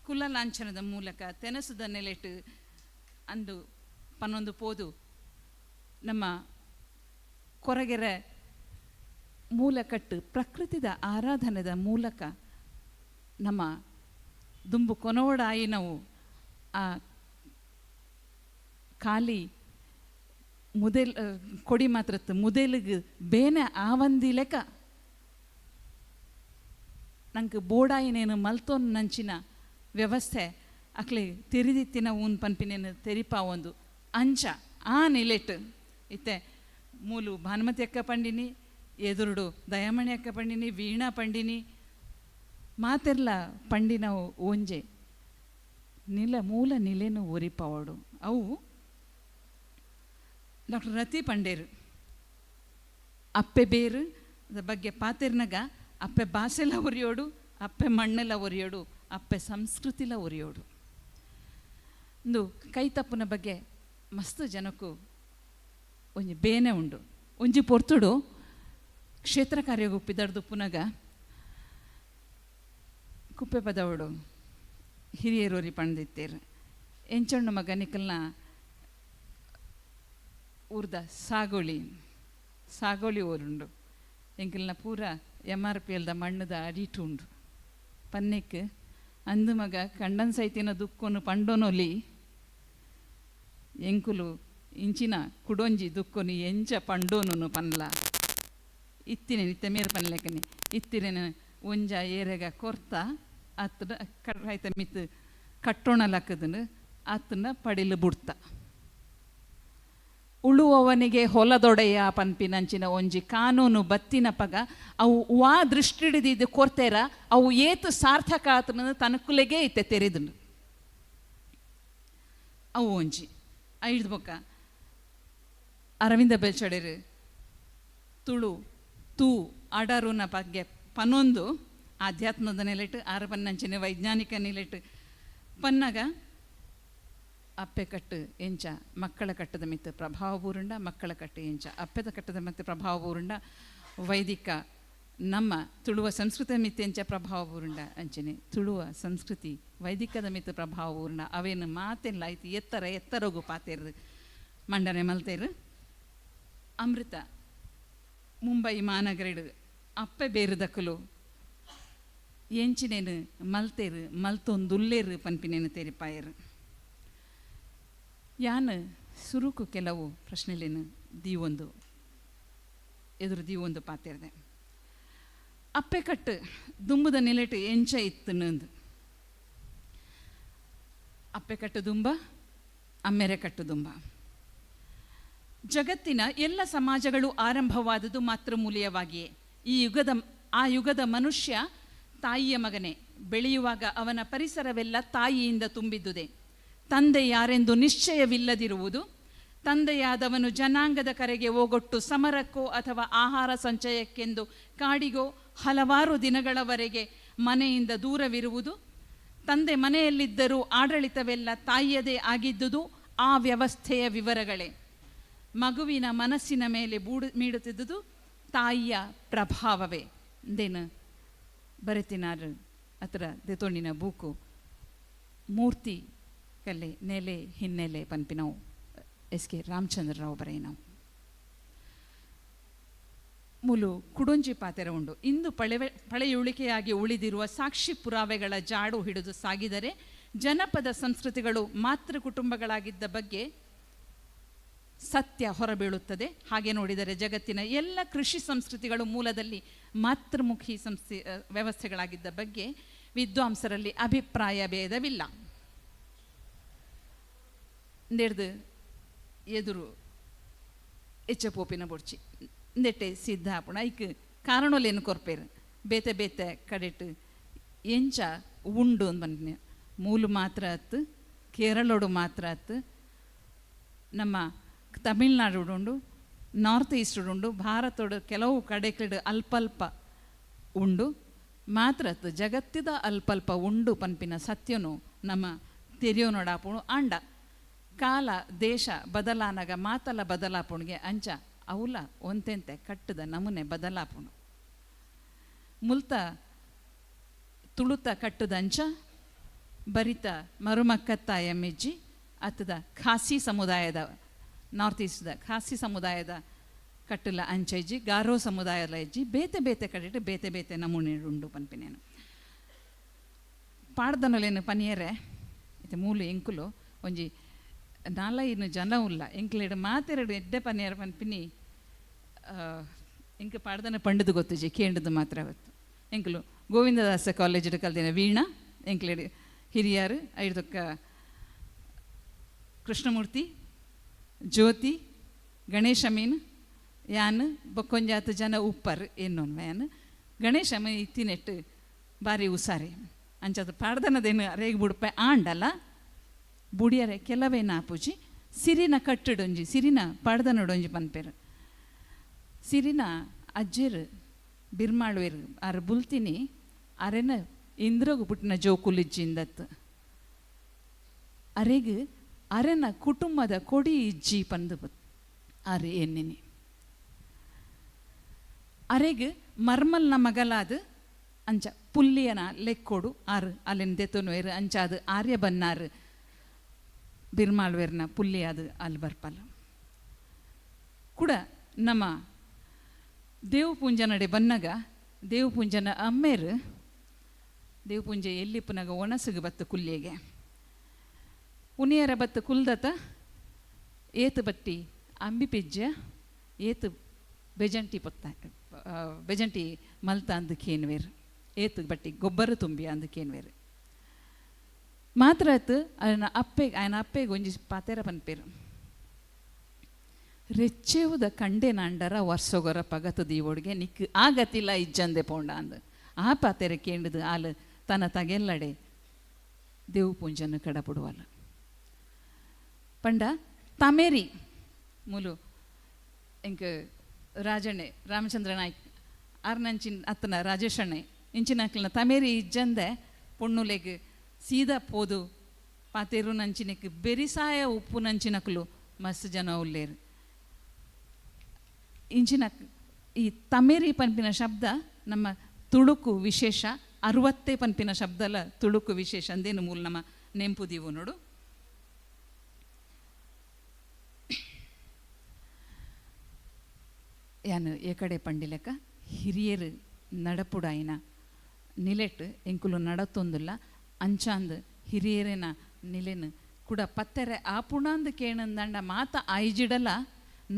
ಕುಲ ಲಾಂಛನದ ಮೂಲಕ ತೆನಸುದ ನೆಲೆಟ್ಟು ಅಂದು ಪನ್ನೊಂದು ಪೋದು ನಮ್ಮ ಕೊರಗೆರೆ ಮೂಲಕಟ್ಟು ಪ್ರಕೃತಿದ ಆರಾಧನೆದ ಮೂಲಕ ನಮ್ಮ ದುಂಬು ಕೊನೋಡಾಯಿ ನಾವು ಆ ಖಾಲಿ ಕೊಡಿ ಮಾತ್ರತ್ತು ಮುದೆಲಿಗೆ ಬೇನೆ ಆವಂದಿ ಲೆಕ್ಕ ನಂಗೆ ಬೋಡಾಯಿನೇನು ಮಲ್ತೋನ್ ನಂಚಿನ ವ್ಯವಸ್ಥೆ ಅಕ್ಲೆ ತಿರಿದಿತ್ತಿನ ಊನ್ ಪನ್ಪಿನೇನು ತೆರಿಪಾ ಒಂದು ಅಂಚ ಆ ನಿಲೆಟ್ ಇತ್ತೆ ಮೂಲು ಭಾನುಮತಿ ಅಕ್ಕ ಪಂಡಿನಿ ಎದುರುಡು ದಯಾಮಣಿ ಅಕ್ಕ ಪಂಡಿನಿ ವೀಣಾ ಪಂಡಿನಿ ಮಾತೆರ್ಲ ಪಂಡಿನ ಒಂಜೆ ಮೂಲ ನಿಲೆನು ಒರಿಪಾವಡು ಅವು ಡಾಕ್ಟರ್ ರತಿ ಪಂಡೇರು ಅಪ್ಪೆ ಬೇರು ಅದ ಬಗ್ಗೆ ಪಾತೆರ್ನಗ ಅಪ್ಪೆ ಭಾಷೆಲ್ಲ ಒರಿಯೋಡು ಅಪ್ಪೆ ಮಣ್ಣೆಲ್ಲ ಒರಿಯೋಡು ಅಪ್ಪೆ ಸಂಸ್ಕೃತಿಲ ಒರಿಯೋಡು ಒಂದು ಕೈತಪ್ಪನ ಬಗ್ಗೆ ಮಸ್ತ್ ಜನಕ್ಕೂ ಒಂಜಿ ಬೇನೆ ಉಂಡು ಒಂಜಿ ಪೊರ್ತುಡು ಕ್ಷೇತ್ರ ಕಾರ್ಯಗೂ ಪಿದರ್ದು ಪುನಗ ಕುಪ್ಪೆ ಪದವಡು ಹಿರಿಯರೋರಿ ಪಣ್ದಿತ್ತೇರು ಎಂಚಣ್ಣು ಮಗ ನಿಕಲ್ನ ಊರ್ದ ಸಾಗೋಳಿ ಓರುಂಡು ಎಂಕಲ್ನ ಪೂರ MRPLದ ಮಣ್ಣದ ಅಡಿಟು ಉಂಡು ಪನ್ನೆಕ್ ಅಂದು ಮಗ ಕಂಡನ್ ಸೈತಿನ ದುಕ್ಕೊನು ಪಂಡೋನೊಲಿ ಎಂಕುಲು ಇಂಚಿನ ಕುಡೊಂಜಿ ದುಕ್ಕೊನು ಎಂಚ ಪಂಡೋನು ಪನ್ಲ ಇತ್ತಿನ ನಿತ್ಯ ಮೇರ್ ಪನ್ಲೆಕ್ಕನೆ ಇತ್ತಿರೇನ ಒಂಜ ಏರೆಗ ಕೊರ್ತ ಅತ್ತನ ಆಯ್ತ ಮಿತ್ ಕಟ್ಟೋಣಲಕ್ಕದನು ಅತ್ತನ ಪಡಿಲು ಬುಡ್ತ ಉಳುವವನಿಗೆ ಹೊಲದೊಡೆಯ ಪನ್ಪಿನಂಚಿನ ಒಂಜಿ ಕಾನೂನು ಬತ್ತಿನ ಪಗ ಅವು ವಾ ದೃಷ್ಟಿಡಿದು ಕೊರ್ತೇರ ಅವು ಏತು ಸಾರ್ಥಕ ಆತನ ತನಕುಲೆಗೆ ಇತ್ತೆ ತೆರೆದನು ಅವು ಒಂಜಿ ಐದು ಬೊಕ್ಕ ಅರವಿಂದ ಬೆಲ್ಚಡೆರು ತುಳು ತೂ ಆಡಾರುನ ಬಗ್ಗೆ ಪನ್ನೊಂದು ಆಧ್ಯಾತ್ಮದ ನೆಲೆಟ್ಟು ಆರ ಪನ್ನಂಚಿನ ವೈಜ್ಞಾನಿಕ ನೆಲೆಟ್ಟು ಪನ್ನಗ ಅಪ್ಪೆ ಕಟ್ಟು ಎಂಚ ಮಕ್ಕಳ ಕಟ್ಟದ ಮಿತ್ತು ಪ್ರಭಾವ ಪೂರುಂಡ ಮಕ್ಕಳ ಕಟ್ಟು ಎಂಚ ಅಪ್ಪೆದ ಕಟ್ಟದ ಮತ್ತು ಪ್ರಭಾವ ಪೂರುಂಡ ವೈದಿಕ ನಮ್ಮ ತುಳುವ ಸಂಸ್ಕೃತಿ ಮಿತ್ತು ಎಂಚ ಪ್ರಭಾವ ಪೂರುಂಡ ಅಂಚನೆ ತುಳುವ ಸಂಸ್ಕೃತಿ ವೈದಿಕದ ಮಿತ್ತು ಪ್ರಭಾವ ಪೂರುಂಡ ಅವೇನು ಮಾತೆಲ್ಲ ಆಯ್ತು ಎತ್ತರಗು ಪಾತೇರು ಮಂಡನೆ ಮಲ್ತೇರು ಅಮೃತ ಮುಂಬೈ ಮಹಾನಗರಡು ಅಪ್ಪೆ ಬೇರುದಕ್ಕಲು ಎಂಚಿನೇನು ಮಲ್ತೇರು ಮಲ್ತೊಂದುಲ್ಲೇರು ಪನ್ಪಿನೇನು ತೆರಿಪಾಯರು ಯಾನು ಸುರುಕು ಕೆಲವು ಪ್ರಶ್ನೆಲೇನು ದೀವೊಂದು ದೀವೊಂದು ಪಾತಿರ್ದೆ ಅಪ್ಪೆ ಕಟ್ಟು ದುಂಬುದ ನೆಲೆಟ್ಟು ಎಂಚ ಇತ್ತನಂದು ಅಪ್ಪೆ ಕಟ್ಟು ದುಂಬ ಅಮ್ಮೆರೆ ಕಟ್ಟು ದುಂಬ ಜಗತ್ತಿನ ಎಲ್ಲ ಸಮಾಜಗಳು ಆರಂಭವಾದುದು ಮಾತೃಮೂಲ್ಯವಾಗಿಯೇ ಆ ಯುಗದ ಮನುಷ್ಯ ತಾಯಿಯ ಮಗನೇ ಬೆಳೆಯುವಾಗ ಅವನ ಪರಿಸರವೆಲ್ಲ ತಾಯಿಯಿಂದ ತುಂಬಿದ್ದುದೇ ತಂದೆ ಯಾರೆಂದು ನಿಶ್ಚಯವಿಲ್ಲದಿರುವುದು ತಂದೆಯಾದವನು ಜನಾಂಗದ ಕರೆಗೆ ಹೋಗೊಟ್ಟು ಸಮರಕ್ಕೋ ಅಥವಾ ಆಹಾರ ಸಂಚಯಕ್ಕೆಂದು ಕಾಡಿಗೋ ಹಲವಾರು ದಿನಗಳವರೆಗೆ ಮನೆಯಿಂದ ದೂರವಿರುವುದು ತಂದೆ ಮನೆಯಲ್ಲಿದ್ದರೂ ಆಡಳಿತವೆಲ್ಲ ತಾಯಿಯದೇ ಆಗಿದ್ದುದು ಆ ವ್ಯವಸ್ಥೆಯ ವಿವರಗಳೇ ಮಗುವಿನ ಮನಸ್ಸಿನ ಮೇಲೆ ಮೀಡುತ್ತಿದ್ದುದು ತಾಯಿಯ ಪ್ರಭಾವವೇ ಎಂದೇನು ಬರೆತಿನಾರು ಅತ್ರ ದೆತೊಂಡಿನ ಬೂಕು ಮೂರ್ತಿ ಕಲೆ ನೆಲೆ ಹಿನ್ನೆಲೆ ಪನ್ಪಿನವು ಎಸ್.ಕೆ. ರಾಮಚಂದ್ರರಾವ್ ಬರೆಯಿನವು ಮುಲು ಕುಡೊಂಜಿ ಪಾತೆರ ಉಂಡು. ಇಂದು ಪಳೆಯುಳಿಕೆಯಾಗಿ ಉಳಿದಿರುವ ಸಾಕ್ಷಿ ಪುರಾವೆಗಳ ಜಾಡು ಹಿಡಿದು ಸಾಗಿದರೆ ಜನಪದ ಸಂಸ್ಕೃತಿಗಳು ಮಾತೃ ಕುಟುಂಬಗಳಾಗಿದ್ದ ಬಗ್ಗೆ ಸತ್ಯ ಹೊರಬೀಳುತ್ತದೆ. ಹಾಗೆ ನೋಡಿದರೆ ಜಗತ್ತಿನ ಎಲ್ಲ ಕೃಷಿ ಸಂಸ್ಕೃತಿಗಳು ಮೂಲದಲ್ಲಿ ಮಾತೃಮುಖಿ ವ್ಯವಸ್ಥೆಗಳಾಗಿದ್ದ ಬಗ್ಗೆ ವಿದ್ವಾಂಸರಲ್ಲಿ ಅಭಿಪ್ರಾಯ ಭೇದವಿಲ್ಲ. ನೆಡ್ದು ಎದುರು ಎಚ್ಚಪೋಪಿನ ಬೊಡ್ಚಿ ನೆಟ್ಟೆ ಸಿದ್ಧ ಆಪುಣ ಐಕ್ ಕಾರಣಲೇನು ಕೊರ್ಪೇರು ಬೇತೆ ಬೇತೆ ಕಡೆಟ್ ಎಂಚ ಉಂಡು ಬಂದ ಮೂಲು ಮಾತ್ರ ಅತ್ತು, ಕೇರಳೋಡು ಮಾತ್ರ ಅತ್ತು, ನಮ್ಮ ತಮಿಳ್ನಾಡು ಉಂಡು, ನಾರ್ತ್ ಈಸ್ಟ್ ಉಂಡು, ಭಾರತೋಡು ಕೆಲವು ಕಡೆಕಡೆ ಅಲ್ಪಲ್ಪ ಉಂಡು ಮಾತ್ರ ಅತ್ತು. ಜಗತ್ತಿದ ಅಲ್ಪಲ್ಪ ಉಂಡು ಪನ್ಪಿನ ಸತ್ಯನು ನಮ್ಮ ತೆರೆಯೋನೋಡಾಪುಣು ಆಂಡ ಕಾಲ ದೇಶ ಬದಲಾನಾಗ ಮಾತಲ ಬದಲಾಪುಣಿಗೆ ಅಂಚ ಅವಲ ಒಂತೆಂತೆ ಕಟ್ಟದ ನಮೂನೆ ಬದಲಾಪುಣು ಮುಲ್ತ ತುಳುತ ಕಟ್ಟದ ಅಂಚ ಬರಿತ ಮರುಮಕ್ಕತ್ತ ಎಮ್ಮೆಜ್ಜಿ ಅತ್ತದ ಖಾಸಿ ಸಮುದಾಯದ ನಾರ್ತ್ ಈಸ್ಟ್ದ ಖಾಸಿ ಸಮುದಾಯದ ಕಟ್ಟಲ ಅಂಚೆಜ್ಜಿ ಗಾರೋ ಸಮುದಾಯದ ಹೆಜ್ಜಿ ಬೇತೆ ಬೇತೆ ಕಡೆ ಬೇತೆ ಬೇತೆ ನಮೂನೆ ಉಂಡು ಪನ್ಪಿನೇನು ಪಾಡ್ದನಲೇನು ಪನಿಯರೆ ಇದು ಮೂಲು ಎಂಕುಲು ಒಂಜಿ ನಾಲೈನು ಜನ ಉಲ್ಲ ಎಂಕ್ಲೆಡು ಮಾತೆರಡು ಎಡ್ಡೆ ಪನಿಯರ ಪನ್ಪಿನಿ ಎಂಕ್ ಪಾಡ್ದನ ಪಂಡದು ಗೊತ್ತುಜಿ ಕೇಂಡದು ಮಾತ್ರ ಗೊತ್ತು. ಎಂಕುಲು ಗೋವಿಂದದಾಸ ಕಾಲೇಜ್ ಕಲ್ದಿನ ವೀಣಾ ಎಂಕ್ಲೆಡು ಹಿರಿಯರು ಐದೊಕ್ಕ ಕೃಷ್ಣಮೂರ್ತಿ ಜ್ಯೋತಿ ಗಣೇಶ ಮೀನು ಯಾನ್ ಬೊಕ್ಕೊಂಜಾತು ಜನ ಉಪ್ಪರ್ ಏನೊನ್ ವ್ಯಾನ್ ಗಣೇಶ ಮೀನು ಇತ್ತಿನೆಟ್ಟು ಬಾರಿ ಉಸಾರಿ ಅಂಚದು ಪಾಡ್ದನದೇನು ರೇಗ್ ಬುಡ್ಪ ಆಂಡಲ್ಲ ಬುಡಿಯರೆ ಕೆಲವೇ ನಾಪುಜಿ ಸಿರಿನ ಕಟ್ಟಡೊಂಜಿ ಸಿರಿನ ಪಾಡ್ದನೊಡೊಂಜಿ ಪನ್ಪೇರು ಸಿರಿನ ಅಜ್ಜೇರು ಬಿರ್ಮಾಳ್ವೇರು ಅರ ಬುಲ್ತಿನಿ ಅರೆನ ಇಂದ್ರಗು ಪುಟ್ಟಿನ ಜೋಕುಲಿಜ್ಜಿಂದತ್ತು ಅರೆಗ್ ಅರೆನ ಕುಟುಂಬದ ಕೊಡಿ ಇಜ್ಜಿ ಪಂದು ಅರೆ ಎನ್ನಿನಿ ಅರೆಗ್ ಮರ್ಮಲ್ನ ಮಗಲಾದ ಅಂಚ ಪುಲ್ಲಿಯನ ಲೆಕ್ಕೋಡು ಆರು ಅಲ್ಲಿನ ದೆತ್ತೋನು ಅಂಚಾದು ಆರ್ಯ ಬನ್ನಾರು ಬಿರ್ಮಾಳ್ವೇರ್ನ ಪುಲ್ಲಿ ಅದು ಅಲ್ಲಿ ಬರ್ಪಲ್ಲ ಕೂಡ ನಮ್ಮ ದೇವಪುಂಜನಡೆ ಬನ್ನಗ ದೇವಪುಂಜನ ಅಮ್ಮೇರು ದೇವಪುಂಜೆ ಎಲ್ಲಿಪ್ಪನಾಗ ಒಣಸಿಗೆ ಬತ್ತು ಕುಲ್ಲಿಗೆ ಉನಿಯರ ಬತ್ತು ಕುಲ್ದತ ಏತು ಬಟ್ಟಿ ಅಂಬಿ ಪಿಜ್ಜ ಏತು ಬೆಜಂಟಿ ಪೊತ್ತ ಬೆಜಂಟಿ ಮಲ್ತ ಅಂದಕ್ಕೇನ್ವೇರು ಏತು ಬಟ್ಟಿ ಗೊಬ್ಬರ ತುಂಬಿ ಅಂದಕ್ಕೇನ್ವೇರು ಮಾತ್ರ ಆಯ್ತು ఆయన అప్పేಗೆ ಒಂಜಿ ಪಾತೆರ ಪನ್ಪೇರು ರೆಚ್ಚೆವುದ ಕಂಡೆ ನಾಂಡರ ವರ್ಷಗೊರ ಪಗತು ದೀವೋಡ್ಗೆ ನಿಕ್ ಆಗತಿಲ್ಲ ಇಜ್ಜಂದೆ ಪೋಂಡ ಅಂದು ಆ ಪಾತೆರೆ ಕೇಂಡದು ಆಲು ತನ್ನ ತಗೆಲ್ಲಡೆ ದೇವು ಪುಂಜನ್ನು ಕಡಪುಡುವಲ್ಲ ಪಂಡ ತಮೇರಿ ಮೂಲು ಎಂಕ್ ರಾಜಣ್ಣೆ ರಾಮಚಂದ್ರ ನಾಯ್ಕ್ ಆರ್ನಂಚಿನ ಅತ್ತನ ರಾಜೇಶಣ್ಣೆ ಇಂಚಿನಕ್ಲನ ತಮೇರಿ ಇಜ್ಜಂದೆ ಪೊಣ್ಣುಲೆಗ್ ಸೀದಾ ಪೋದು ಪಾತೇರು ನಂಚಿನಕ್ಕೆ ಬೆರಿಸಾಯ ಉಪ್ಪು ನಂಚಿನಕ್ಲು ಮಸ್ತ್ ಜನ ಉಲ್ಲೇರು ಇಂಚಿನ ಈ ತಮೇರಿ ಪನ್ಪಿನ ಶಬ್ದ ನಮ್ಮ ತುಳುಕು ವಿಶೇಷ 60 ಪನ್ಪಿನ ಶಬ್ದಲ ತುಳುಕು ವಿಶೇಷ ಅಂದೇನು ಮೂಲ ನಮ್ಮ ನೆಂಪುದೀವು ನೋಡು. ಯಾನು ಏಕಡೆ ಪಂಡಿಲೆಕ್ಕ ಹಿರಿಯರು ನಡಪುಡಾಯಿನ ನಿಲೆಟ್ ಎಂಕುಲು ನಡತೊಂದಿಲ್ಲ ಅಂಚಾಂದ್ ಹಿರಿಯರೇನ ನಿಲೆನು ಕೂಡ ಪತ್ತೆರೆ ಆಪುಣಂದು ಕೇಣಂದಂಡ ಮಾತ ಆಯ್ಜಿಡಲ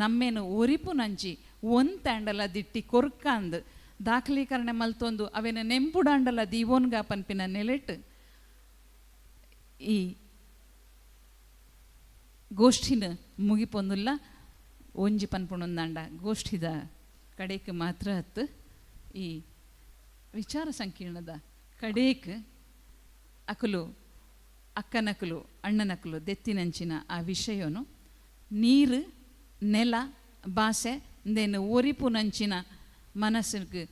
ನಮ್ಮೇನು ಒರಿಪು ನಂಚಿ ಒಂತಂಡಲ ದಿಟ್ಟಿ ಕೊರ್ಕಂದು ದಾಖಲೀಕರಣ ಮಲ್ತೊಂದು ಅವೇನ ನೆಂಪುಡಾಂಡಲ ದೀವೋನ್ಗ ಪನ್ಪಿನ ನೆಲೆಟ್ ಈ ಗೋಷ್ಠಿನ ಮುಗಿಪೊಂದುಲ್ಲ ಒಂಜಿ ಪನ್ಪುಣಂದಾಂಡ ಗೋಷ್ಠಿದ ಕಡೆಕ್ ಮಾತ್ರ ಹತ್ತು ಈ ವಿಚಾರ ಸಂಕೀರ್ಣದ ಕಡೇಕ್ ಅಕಲು ಅಕ್ಕನಕಲು ಅಣ್ಣನಕಲು ದೆತ್ತಿನಂಚಿನ ಆ ವಿಷಯನು ನೀರು ನೆಲ ಭಾಷೆ ಇಂದೇನು ಒರಿಪು ನಂಚಿನ ಮನಸ್ಸಿಗೆ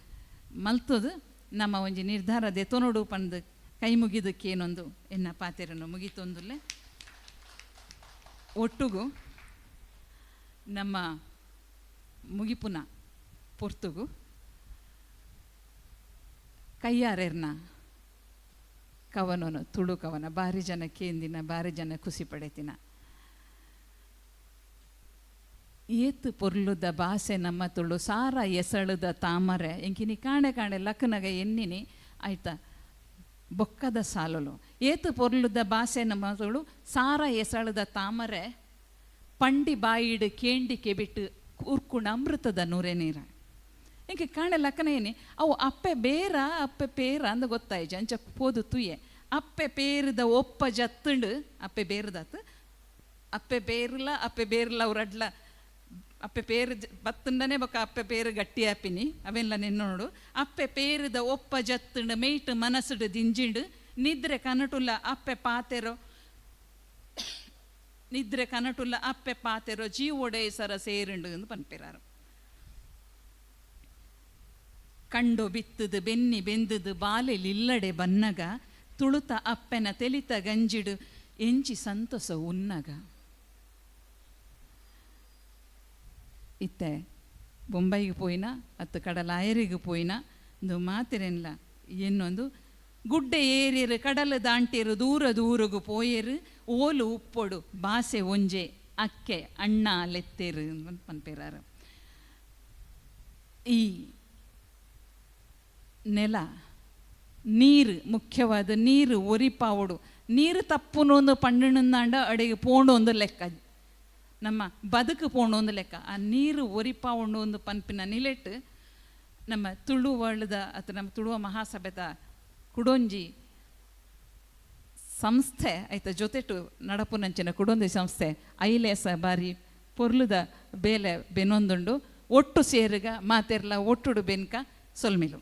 ಮಲ್ತದು ನಮ್ಮ ಒಂಜಿ ನಿರ್ಧಾರ ದೆತೊನೋಡು ಪಂದು ಕೈ ಮುಗಿದಕ್ಕೇನೊಂದು ಎನ್ನ ಪಾತೆರನ್ನು ಮುಗಿತೊಂದುಲ್ಲೆ ಒಟ್ಟುಗು ನಮ್ಮ ಮುಗಿಪುನ ಪೊರ್ತುಗು ಕೈಯಾರೆರ್ನ ಕವನನು ತುಳು ಕವನ ಭಾರಿ ಜನ ಕೇಂದಿನ ಭಾರಿ ಜನ ಖುಷಿ ಪಡೆತಿನ. ಏತು ಪೊರ್ಲುದ ಭಾಷೆ ನಮ್ಮ ತುಳು ಸಾರ ಎಸಳುದ ತಾಮರೆ ಎಂಕಿನಿ ಕಾಣೆ ಕಾಣೆ ಲಕ್ಕನಗ ಎನ್ನಿನಿ ಆಯ್ತಾ ಬೊಕ್ಕದ ಸಾಲಲು ಏತು ಪೊರ್ಲುದ ಭಾಷೆ ನಮ್ಮ ತುಳು ಸಾರ ಎಸಳುದ ತಾಮರೆ ಪಂಡಿ ಬಾಯಿಡು ಕೇಂಡಿಕೆ ಬಿಟ್ಟು ಉರ್ಕುಣ ಅಮೃತದ ನೂರೆ ನೀರ ಎಂಕೆ ಕಾಣೆ ಲಕ್ಕನ ಏನಿ ಅವು ಅಪ್ಪೆ ಬೇರ ಅಪ್ಪೆ ಪೇರ ಅಂದ ಗೊತ್ತಾಯ್ತು ಅಂಚ ಪೋದು ತುಯ್ಯೆ ಅಪ್ಪೆ ಪೇರದ ಒಪ್ಪ ಜತ್ತುಂಡು ಅಪ್ಪೆ ಬೇರದಾತು ಅಪ್ಪೆ ಬೇರ್ಲ ಅವ್ರಡ್ಲ ಅಪ್ಪೆ ಪೇರು ಬತ್ತುಂಡನೆ ಬೊಕ್ಕ ಅಪ್ಪೆ ಪೇರು ಗಟ್ಟಿ ಆಪಿನಿ ಅವೆಲ್ಲ ನಿನ್ನೋಡು ಅಪ್ಪೆ ಪೇರದ ಒಪ್ಪ ಜತ್ತುಂಡು ಮೇಯ್ಟ್ ಮನಸ್ಸುಡು ದಿಂಜಿಂಡು ನಿದ್ರೆ ಕನಟುಲ್ಲ ಅಪ್ಪೆ ಪಾತೆರೋ ನಿದ್ರೆ ಕನಟುಲ್ಲ ಅಪ್ಪೆ ಪಾತೆರೋ ಜೀವೊಡೆ ಸರ ಸೇರುಂಡು ಎಂದು ಪನ್ಪಿರಾರು. ಕಂಡು ಬಿತ್ತದು ಬೆನ್ನಿ ಬೆಂದದು ಬಾಲೆಲಿಲ್ಲಡೆ ಬನ್ನಗ ತುಳುತ ಅಪ್ಪೆನ ತೆಲಿತ ಗಂಜಿಡು ಎಂಚಿ ಸಂತೋಷ ಉನ್ನಗ. ಇತ್ತೆ ಬೊಂಬೈಗೆ ಪೋಯಿನ ಅತ್ತು ಕಡಲಾಯರಿಗೆ ಪೋಯಿನ ಒಂದು ಮಾತಿರೆನ್ಲ ಏನೊಂದು ಗುಡ್ಡೆ ಏರಿರು ಕಡಲು ದಾಂಟಿರು ದೂರ ದೂರಗು ಪೋಯರು ಓಲು ಉಪ್ಪೊಡು ಬಾಸೆ ಒಂಜೆ ಅಕ್ಕೆ ಅಣ್ಣ ಲೆತ್ತೇರು ಪನ್ಪೇರಾರು. ಈ ನೆಲ ನೀರು ಮುಖ್ಯವಾದ ನೀರು ಒರಿಪಾವಡು ನೀರು ತಪ್ಪುನು ಒಂದು ಪಂಡಿಣಂದಾಂಡ ಅಡಿಗೆ ಪೋಂಡು ಒಂದು ಲೆಕ್ಕ ನಮ್ಮ ಬದುಕು ಪೋಂಡು ಒಂದು ಲೆಕ್ಕ. ಆ ನೀರು ಒರಿಪಾವಡು ಒಂದು ಪನ್ಪಿನ ನಿಲೆಟ್ಟು ನಮ್ಮ ತುಳುವಳದ ಅಥವಾ ನಮ್ಮ ತುಳುವ ಮಹಾಸಭೆದ ಕುಡೊಂಜಿ ಸಂಸ್ಥೆ ಆಯ್ತಾ ಜೊತೆಟು ನಡಪುನಂಚಿನ ಕುಡೊಂದಿ ಸಂಸ್ಥೆ ಐಲೇಸ ಬಾರಿ ಪೊರ್ಲುದ ಬೇಲೆ ಬೆನೊಂದುಂಡು ಒಟ್ಟು ಸೇರುಗ ಮಾತೆರ್ಲ ಒಟ್ಟುಡು ಬೆನ್ಕ ಸೊಲ್ಮಿಲು.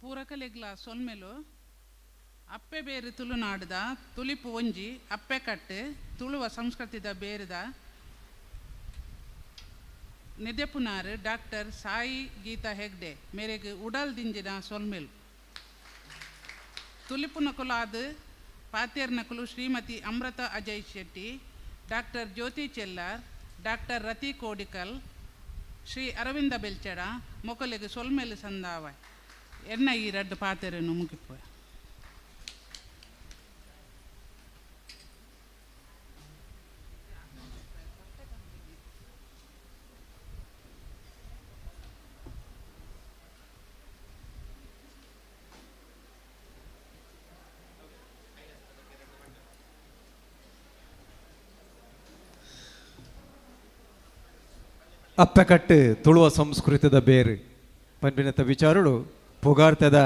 ಪೂರಕಲೆಗ್ಲ ಸೊಲ್ಮೆಲು ಅಪ್ಪೆ ಬೇರು ತುಳುನಾಡ್ದ ತುಳಿಪು ಒಂಜಿ ಅಪ್ಪೆ ಕಟ್ಟು ತುಳುವ ಸಂಸ್ಕೃತಿದ ಬೇರದ ನೆದೆಪುನಾರು ಡಾಕ್ಟರ್ ಸಾಯಿ ಗೀತಾ ಹೆಗ್ಡೆ ಮೇರೆಗೆ ಉಡಲ್ ದಿಂಜಿನ ಸೊಲ್ಮೆಲು ತುಲಿಪುನಕುಲಾದ ಪಾತೇರ್ನಕುಲು ಶ್ರೀಮತಿ ಅಮೃತ ಅಜಯ್ ಶೆಟ್ಟಿ, ಡಾಕ್ಟರ್ ಜ್ಯೋತಿ ಚೆಲ್ಲಾರ್, ಡಾಕ್ಟರ್ ರತಿ ಕೋಡಿಕಲ್, ಶ್ರೀ ಅರವಿಂದ ಬೆಲ್ಚಡ ಮೊಕಲೆಗೆ ಸೊಲ್ಮೆಲು ಸಂದಾವ ಎನ್ನ ಈ ರಡ್ಡು ಪಾತೆರನ್ನು ಮುಗಿಪೋಯ. ಅಪ್ಪೆಕಟ್ಟು ತುಳುವ ಸಂಸ್ಕೃತದ ಬೇರು ಪನ್ಪಿನತ ವಿಚಾರಗಳು ಪುಗಾರ್ತದ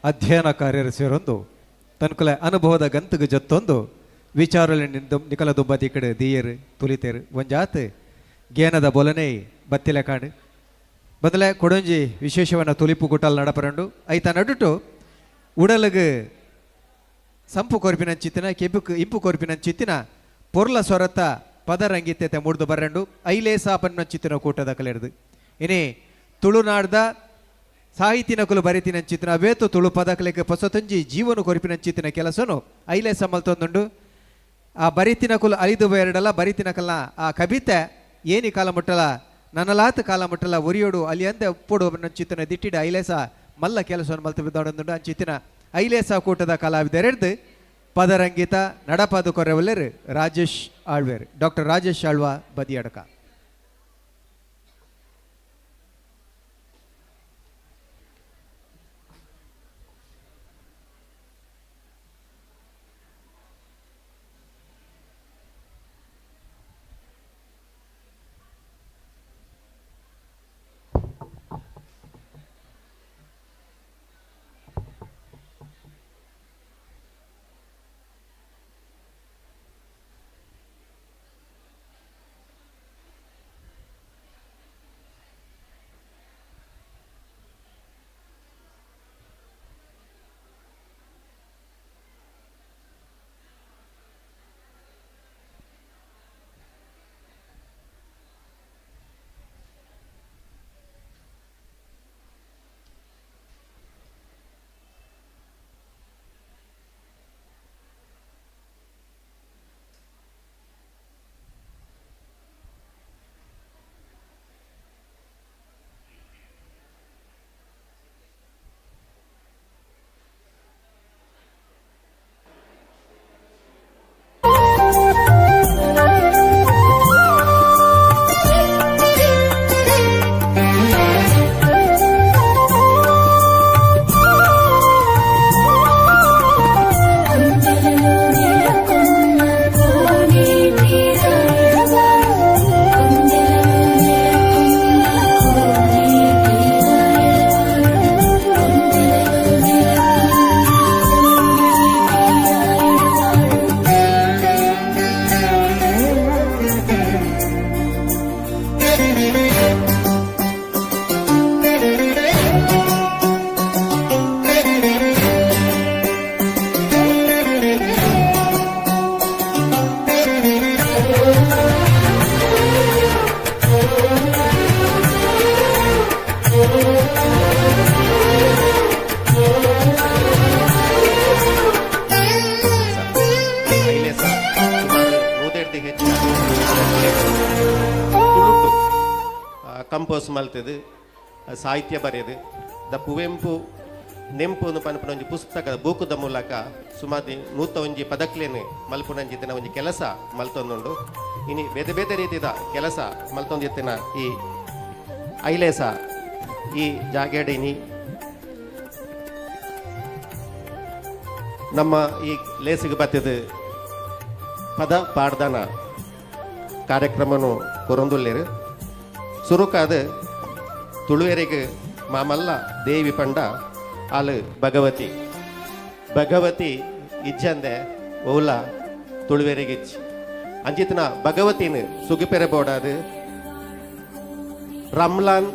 ಅಧ್ಯಯನ ಕಾರ್ಯರ ಸೇರೊಂದು ತನ್ಕುಲ ಅನುಭವದ ಗಂತಗ ಜತ್ತೊಂದು ವಿಚಾರಲೆ ನಿಕಲ ದುಬ್ಬತಿ ಕಡೆ ದೀಯರು ತುಲಿತೇರು ಒಂಜಾತ್ ಜ್ಞಾನದ ಬೊಲನೆ ಬತ್ತಿಲೆ ಕಾಡು ಬದಲೆ ಕೊಡೊಂಜಿ ವಿಶೇಷವನ್ನ ತುಲಿಪು ಗುಟ್ಟಲ್ ನಡಪರಂಡು ಐತ ನಡುಟು ಉಡಲಗು ಸಂಪು ಕೊರ್ಪಿನ ಚಿತ್ತಿನ ಇಂಪು ಕೊರ್ಪಿನ ಚಿತ್ತಿನ ಪೊರ್ಲ ಸ್ವರತ ಪದರಂಗಿತ್ಯತೆ ಮುಡ್ದು ಬರಂಡು ಐಲೇಸಾಪನ್ನ ಚಿತ್ತಿನ ಕೂಟದ ಕಲೆರ್ದು ಇನಿ ತುಳುನಾಡ್ದ ಸಾಹಿತಿನ ಕುಲು ಬರಿತಿನ ಚಿತ್ತಿನ ಅವೇತು ತುಳು ಪದಕಲೆಗೆ ಪೊಸತೊಂಜಿ ಜೀವನು ಕೊರಿಪಿನ ಚಿತ್ತಿನ ಕೆಲಸನು ಐಲೇಸ ಮಲ್ತೊಂದುಂಡು ಆ ಬರಿತಿನ ಕುಲು ಅಲಿದು ಬೇರಡಲ್ಲ ಬರಿತಿನ ಕಲ್ಲ ಆ ಕವಿತೆ ಏನಿ ಕಾಲ ಮುಟ್ಟಲ ನನಲಾತ್ ಕಾಲ ಮುಟ್ಟಲ ಒರಿಯೋಡು ಅಲ್ಲಿ ಅಂದೆ ಉಪ್ಪೊಡು ಚಿತ್ತಿನ ದಿಟ್ಟಿಡ ಐಲೇಸ ಮಲ್ಲ ಕೆಲಸವನ್ನು ಮಲ್ತು ಬಿದ್ದೊಂದುಂಡು ಆ ಚಿತ್ತಿನ ಐಲೇಸ ಕೂಟದ ಕಲಾವಿದರೆಡ್ದು ಪದರಂಗಿತ ನಡಪಾದು ಕೊರೆವಲ್ಲರು ರಾಜೇಶ್ ಆಳ್ವೇರ್ ಡಾಕ್ಟರ್ ರಾಜೇಶ್ ಆಳ್ವ ಬದಿಯಡಕ. ಕೋರ್ಸ್ ಮಲ್ತದು ಸಾಹಿತ್ಯ ಬರೆಯದು ದ ಕುವೆಂಪು ನೆಂಪು ಪನ್ಪುನ ಒಂಜಿ ಪುಸ್ತಕದ ಬೂಕುದ ಮೂಲಕ ಸುಮಾರು 101 ಪದಕ್ಲೇನು ಮಲ್ಪುನಂಜಿತ್ತಿನ ಒಂಜಿ ಕೆಲಸ ಮಲ್ತೊಂದುಂಡು. ಇನಿ ಬೇತೆ ಬೇತೆ ರೀತಿದ ಕೆಲಸ ಮಲ್ತೊಂದಿತ್ತಿನ ಈ ಐಲೇಸ ಈ ಜಾಗೇಡಿನಿ ನಮ್ಮ ಈ ಲೇಸಿಗೆ ಬತ್ತದ ಪದ ಪಾಡ್ದನ ಕಾರ್ಯಕ್ರಮನು ಕೊರೊಂದುಲ್ಲೇರು ಸುರುಕಾದ ತುಳುವೆರೆಗೆ ಮಾಮಲ್ಲ ದೇವಿ ಪಂಡ ಆಲು ಭಗವತಿ ಇಜ್ಜಂದೆ ಓಲ ತುಳುವೆರೆಗಿಚ್ಚಿ ಅಂಜಿತನ ಭಗವತಿನ ಸುಗಿಪೆರೆ ಬೋಡಾದು ರಮ್ಲಾನ್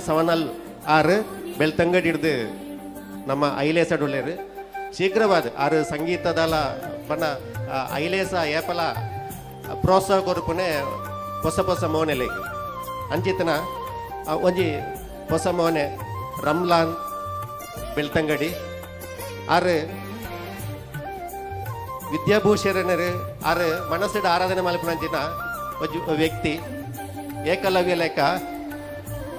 ಸವನಾಲ್ ಆರು ಬೆಳ್ತಂಗಡಿ ಹಿಡ್ದು ನಮ್ಮ ಐಲೇಸಡುಳ್ಳೇರು ಶೀಘ್ರವಾದ ಆರು ಸಂಗೀತದಲ ಬಣ್ಣ ಐಲೇಸ ಏಪಲ ಪ್ರೋತ್ಸಾಹ ಕೊರಪುನೆ ಹೊಸ ಮೋನೆಲೆ ಅಂಚಿತನ ಒಂಜಿ ಹೊಸ ಮೋನೆ ರಮ್ಲಾನ್ ಬೆಳ್ತಂಗಡಿ ಆರು ವಿದ್ಯಾಭೂಷಣರು ಆರು ಮನಸ್ಸಿಡ ಆರಾಧನೆ ಮಲ್ಪನಂಚಿನ ಒಂದು ವ್ಯಕ್ತಿ ಏಕಲವ್ಯ ಲೆಕ್ಕ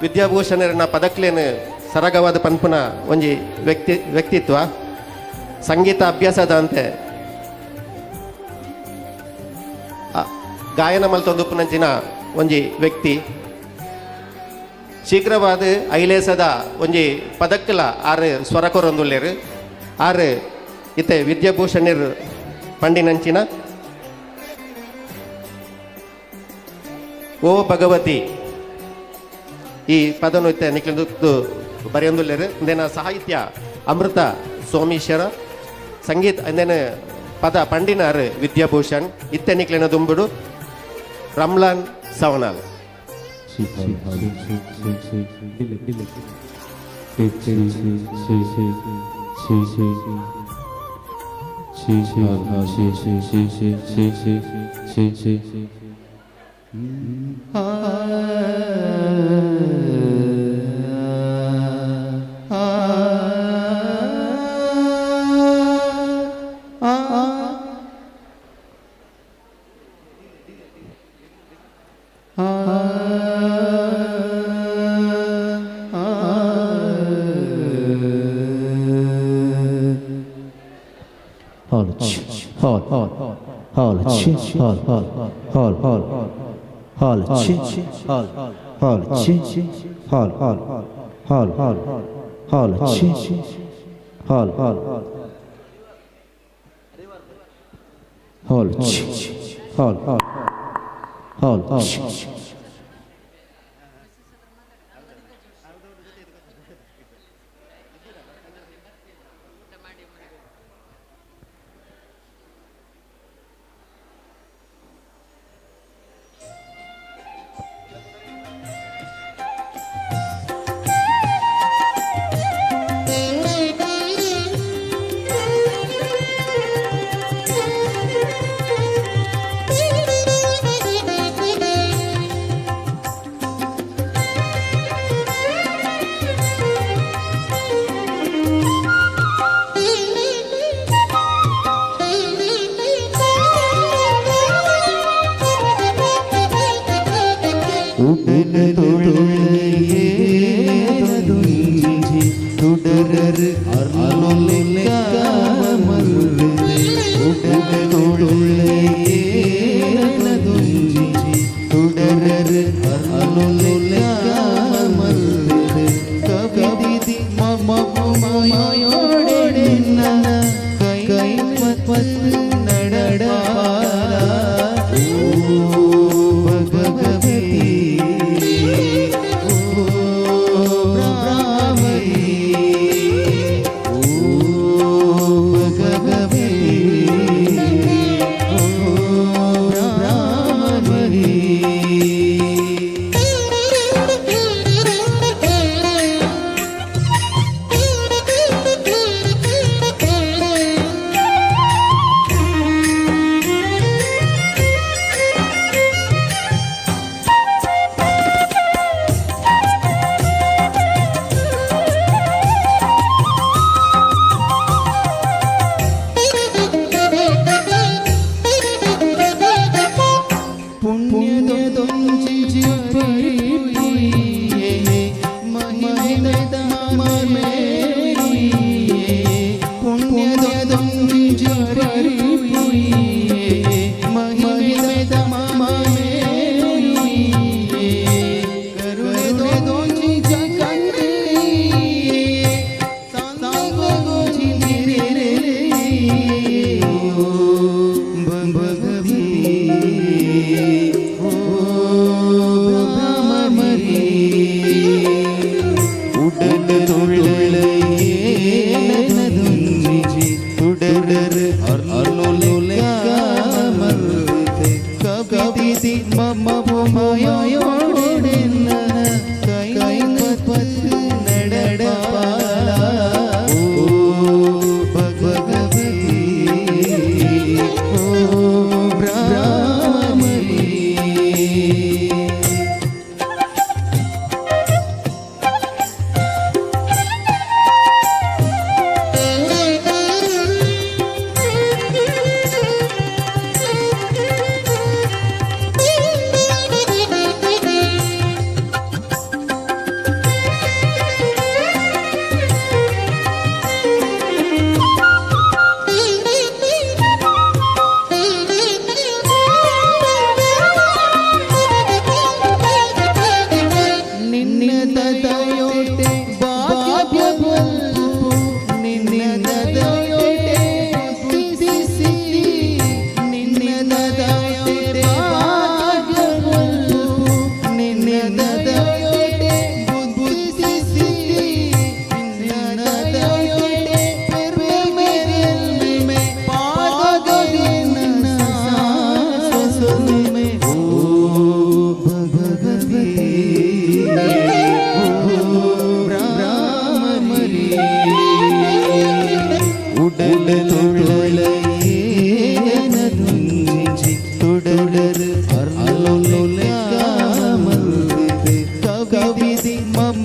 ವಿದ್ಯಾಭೂಷಣರನ್ನ ಪದಕ್ಲೇನು ಸರಗವಾದ ಪನ್ಪುನ ಒಂಜಿ ವ್ಯಕ್ತಿತ್ವ ಸಂಗೀತ ಅಭ್ಯಾಸದ ಅಂತೆ ಗಾಯನ ಮಲ್ತೊಂದುಪ್ಪುನಂಚಿನ ಒಂಜಿ ವ್ಯಕ್ತಿ ಶೀಘ್ರವಾದ ಐಲೇಸದ ಒಂಜಿ ಪದಕ್ಕಲ ಆರು ಸ್ವರ ಕೊರೊಂದುಲ್ಲೇರು ಆರು ಇತ್ತೆ ವಿದ್ಯಾಭೂಷಣರು ಪಂಡಿನಂಚಿನ ಓ ಭಗವತಿ ಈ ಪದನು ಇತ್ತೆ ನಿಕ್ಲಿಂದು ಬರೆಯೊಂದುಲ್ಲೇರು ಇಂದೇನ ಸಾಹಿತ್ಯ ಅಮೃತ ಸೋಮೀಶ್ವರ ಸಂಗೀತ ಇಂದೇನ ಪದ ಪಂಡಿನಾರು ವಿದ್ಯಾಭೂಷಣ್ ಇತ್ತೆ ನಿಕ್ಲಿನ ದುಂಬುಡು ರಮ್ಲಾನ್ ಸವನಾಲ್.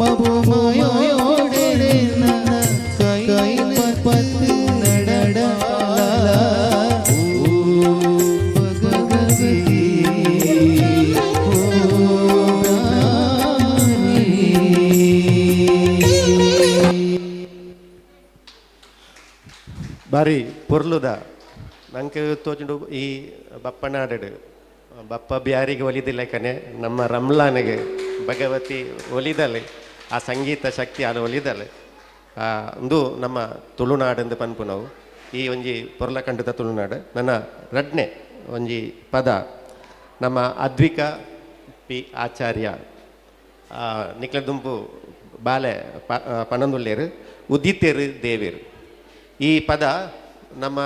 ಮಬುಮಾಯೋಡೆ ನನ್ನ ಕೈ ಪತ್ತು ನಡಡಾಲ ಬಾರಿ ಪೊರ್ಲುದ ನಂಗೆ ತೋಚುಂಡು ಈ ಬಪ್ಪನಾಡು ಬಪ್ಪ ಬ್ಯಾರಿಗೆ ಒಲಿದಿಲ್ಲ ಕನೆ ನಮ್ಮ ರಮ್ಲಾನಿಗೆ ಭಗವತಿ ಒಲಿದಲೆ ಆ ಸಂಗೀತ ಶಕ್ತಿ ಅದು ಒಲಿದಲೆ ಒಂದು ನಮ್ಮ ತುಳುನಾಡು ಪನ್ಪು ನಾವು ಈ ಒಂಜಿ ಪೊರ್ಲ ಕಂಡದ ತುಳುನಾಡು ನನ್ನ ರಡ್ನೆ ಒಂಜಿ ಪದ ನಮ್ಮ ಅದ್ವಿಕ ಪಿ ಆಚಾರ್ಯ ನಿಕ್ಲ ದುಂಪು ಬಾಲೆ ಪನಂದುಲ್ಲೇರು ಉದಿತೇರು ದೇವೇರು ಈ ಪದ ನಮ್ಮ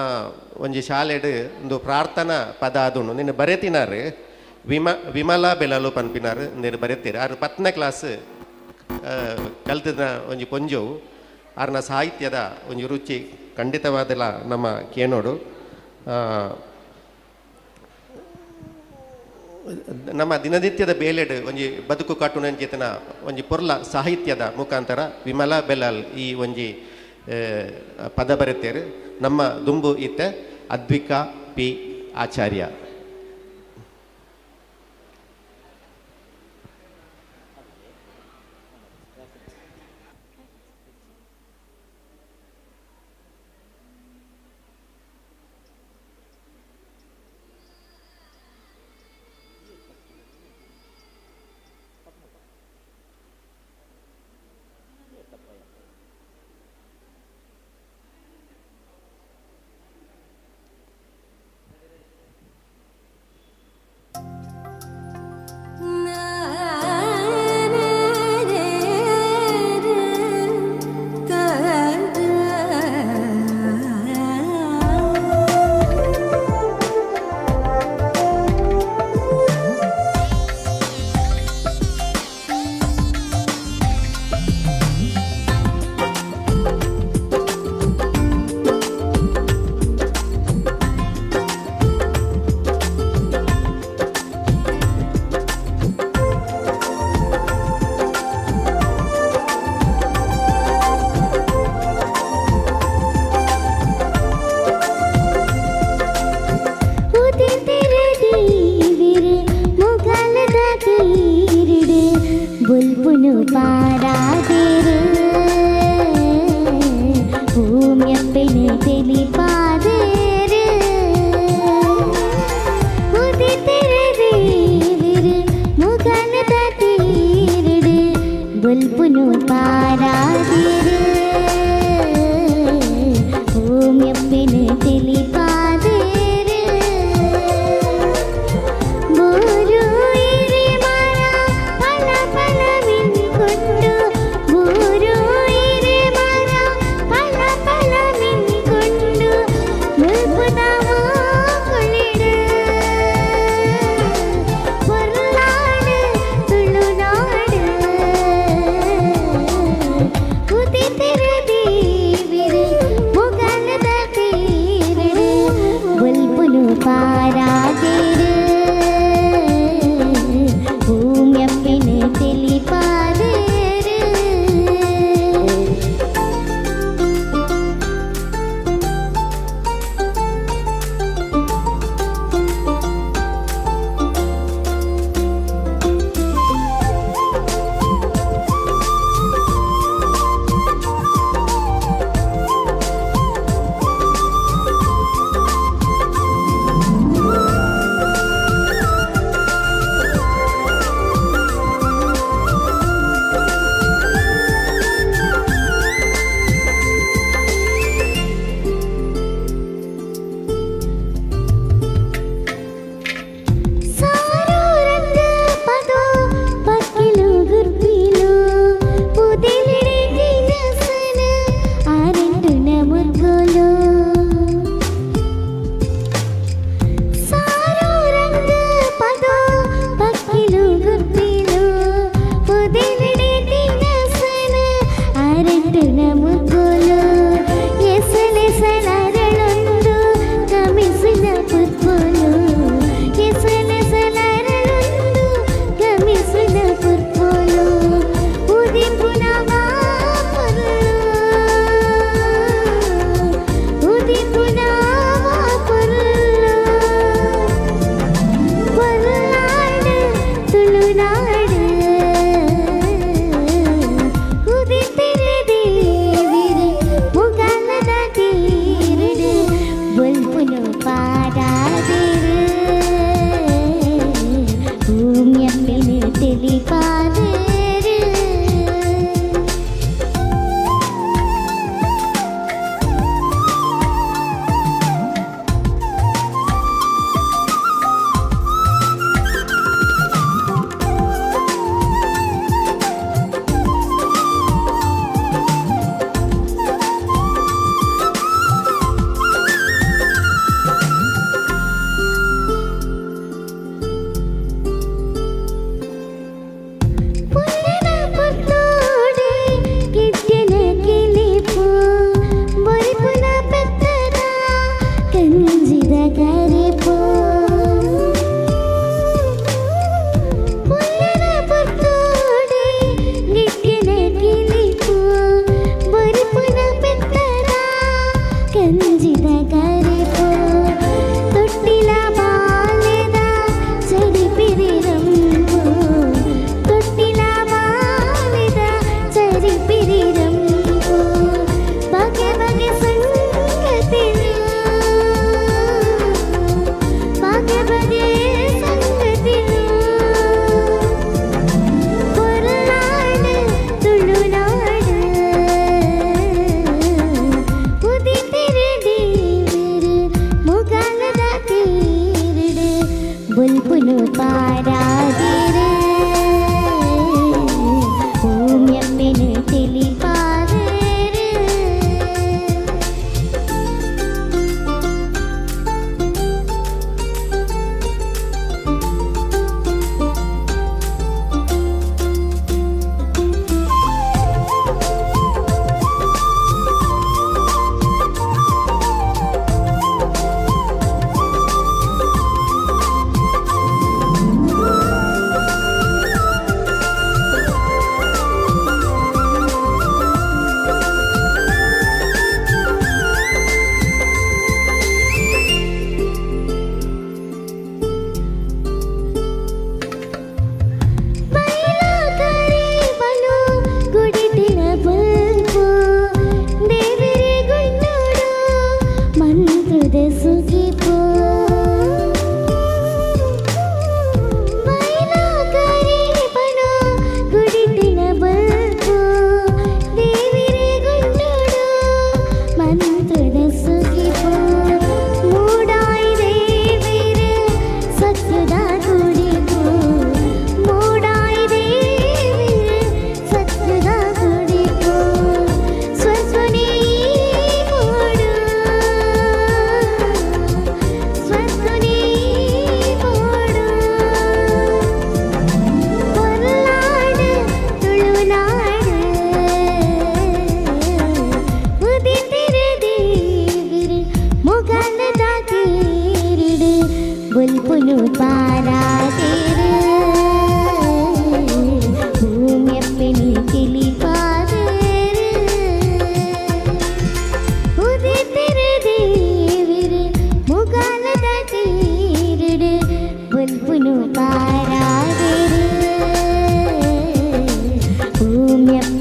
ಒಂಜಿ ಶಾಲೆಡ್ ಒಂದು ಪ್ರಾರ್ಥನಾ ಪದ ಅದನ್ನು ನಿನ್ನ ಬರೆತಿನಾರು ವಿಮಲಾ ಬೆಳಲು ಪನ್ಪಿನಾರು ನೀನು ಬರೆತೀರಿ ಆರು 10ನೇ ಕ್ಲಾಸ್ ಕಲ್ತಿದ ಒಂಜಿ ಪೊಂಜವು ಆರ್ನ ಸಾಹಿತ್ಯದ ಒಂಜಿ ರುಚಿ ಖಂಡಿತವಾದಲ್ಲ ನಮ್ಮ ಕೇನೋಡು ನಮ್ಮ ದಿನನಿತ್ಯದ ಬೇಲೆಡ್ ಒಂಜಿ ಬದುಕು ಕಾಟುನಂಚಿತನ ಒಂಜಿ ಪೊರ್ಲ ಸಾಹಿತ್ಯದ ಮುಖಾಂತರ ವಿಮಲಾ ಬೆಲಾಲ್ ಈ ಒಂಜಿ ಪದ ಬರೆತೇರು ನಮ್ಮ ದುಂಬು ಇತ್ತೆ ಅದ್ವಿಕಾ ಪಿ ಆಚಾರ್ಯ.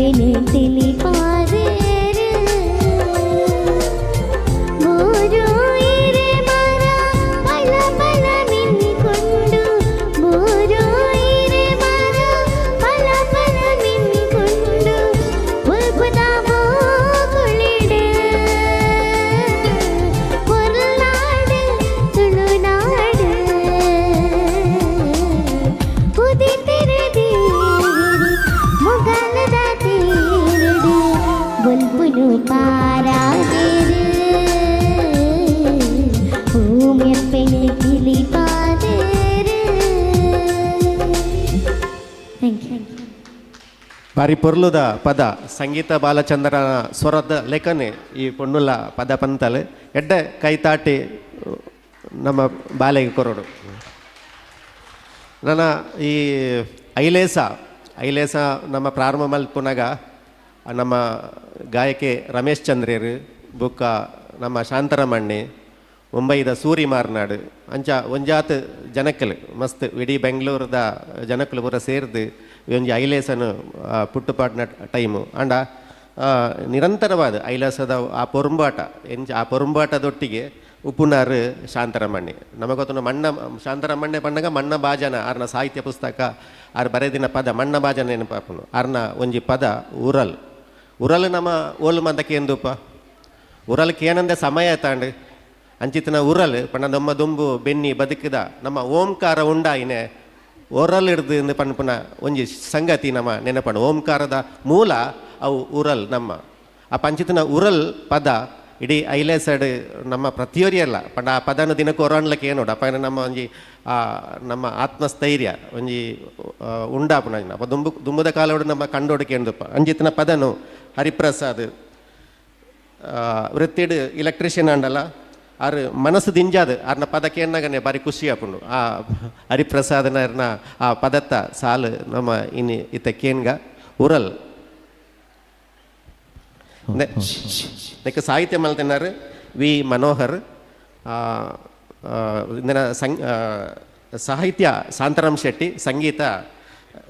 ಎಂಪೆನೆ ತಿಳಿಪಾರೆ ಬೋರೋ ಇರೆ ಮರ ಬಲ ಬಲ ಮಿನ್ನಿಕೊಂಡು ಬೋರೋ ಇರೆ ಮರ ಬಲ ಬಲ ಮಿನ್ನಿಕೊಂಡು ಉಲ್ಪುದಾವೋ ಕುಳಿಡೆ ಹೊರನಾಡು ತುಳುನಾಡು ಉದಿತಿರದಿ ಮೊಗಲದ ತೇರಡು ಬುಲ್ಬುಲು ಪಾರಾದೇರು ಭೂಮಿಯಪ್ಪೆನೆ ಕಿಲಿಪಾದೇರು. Thank you. ಬಾರಿ ಪೊರ್ಲುದ ಪದ ಸಂಗೀತ ಬಾಲಚಂದ್ರನ ಸ್ವರದ ಲೆಕ್ಕನೆ ಈ ಪೊಣ್ಣುಲ ಪದ ಪಂತಲು ಎಡ್ಡ ಕೈತಾಟಿ ನಮ್ಮ ಬಾಲೆಗೆ ಕೊರಡು. ನನ್ನ ಈ ಐಲೇಸ ನಮ್ಮ ಪ್ರಾರಂಭ ಮಲ್ಪುನಾಗ ನಮ್ಮ ಗಾಯಕಿ ರಮೇಶ್ ಚಂದ್ರೇರು ಬುಕ್ಕ ನಮ್ಮ ಶಾಂತರಮಣ್ಣಿ ಮುಂಬೈದ ಸೂರಿ ಮಾರ್ನಾಡು ಅಂಚ ಒಂಜಾತ್ ಜನಕ್ಕಲು ಮಸ್ತ್ ಇಡೀ ಬೆಂಗಳೂರದ ಜನಕ್ಕಲು ಪೂರ ಸೇರಿದು ಒಂಜಿ ಐಲೇಸನು ಪುಟ್ಟುಪಾಟ್ನ ಟೈಮು ಅಂಡ ನಿರಂತರವಾದ ಐಲೇಸದ ಆ ಪೊರುಂಬಾಟ ಆ ಪೊರುಂಬಾಟದೊಟ್ಟಿಗೆ ಉಪ್ಪುನಾರು ಶಾಂತರಮಣ್ಣಿ ನಮಗೊತ್ತು ಮಣ್ಣ ಶಾಂತರಮಣ್ಣೆ ಪಂಡಗ ಮಣ್ಣ ಬಾಜನ ಆರ್ನ ಸಾಹಿತ್ಯ ಪುಸ್ತಕ ಆರು ಬರೆದಿನ ಪದ ಮಣ್ಣ ಬಾಜನ ನೆನಪಾಪನು ಆರ್ನ ಒಂಜಿ ಪದ ಉರಲ್ ನಮ್ಮ ಓಲು ಮಂದಕ್ಕೆ ಎಂದುಪ್ಪ ಉರಲ್ಗೆ ಏನಂದೆ ಸಮಯ ತಾಂಡು ಅಂಚಿತ್ತಿನ ಉರಲ್ ಪಂಡ ನಮ್ಮ ದುಂಬು ಬೆನ್ನಿ ಬದುಕಿದ ನಮ್ಮ ಓಂಕಾರ ಉಂಡಾಯಿನೆ ಒರಲ್ ಹಿಡ್ದು ಎಂದು ಪನ್ಪುನ ಒಂಜಿ ಸಂಗತಿ ನಮ್ಮ ನೆನಪಣ ಓಂಕಾರದ ಮೂಲ ಅವು ಉರಲ್ ನಮ್ಮ ಆ ಪಂಚಿತ್ತಿನ ಉರಲ್ ಪದ ಇಡೀ ಐಲೇಸಡ್ ನಮ್ಮ ಪ್ರತಿಯೊರಿಯಲ್ಲ ಪಂಡ ಆ ಪದನ ದಿನಕ್ಕೆ ಹೊರಾಣ್ಲಕ್ಕೆ ಏನೋಡು ಅಪ್ಪ ನಮ್ಮ ಒಂಜಿ ನಮ್ಮ ಆತ್ಮಸ್ಥೈರ್ಯ ಒಂಜಿ ಉಂಡಾಪುನ ಅಪ್ಪ ದುಂಬುದ ಕಾಲೋಡು ನಮ್ಮ ಕಂಡೋಡಕ್ಕೆ ಎಂದಪ್ಪ ಅಂಜಿತ್ತಿನ ಪದನು ಹರಿಪ್ರಸಾದ್ ವೃತ್ತಿಡ್ ಇಲೆಕ್ಟ್ರಿಷಿಯನ್ ಅಂಡಲ್ಲ ಆರು ಮನಸ್ಸು ದಿಂಜಾದ ಆರ್ನ ಪದಕ್ಕೆ ಎನ್ನಾಗನೆ ಬಾರಿ ಖುಷಿ ಆಪುಂಡು ಆ ಹರಿಪ್ರಸಾದನ ಆ ಪದತ್ತ ಸಾಲು ನಮ್ಮ ಇನ್ನು ಇತ್ತ ಕೇನ್ಗ ಉರಲ್ ನೆಕ್ ಸಾಹಿತ್ಯ ಮಲ್ತಿನಾರು ವಿ ಮನೋಹರ್ ಇಂದಿನ ಸಾಹಿತ್ಯ ಶಾಂತರಾಮ್ ಶೆಟ್ಟಿ ಸಂಗೀತ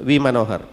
ವಿ ಮನೋಹರ್.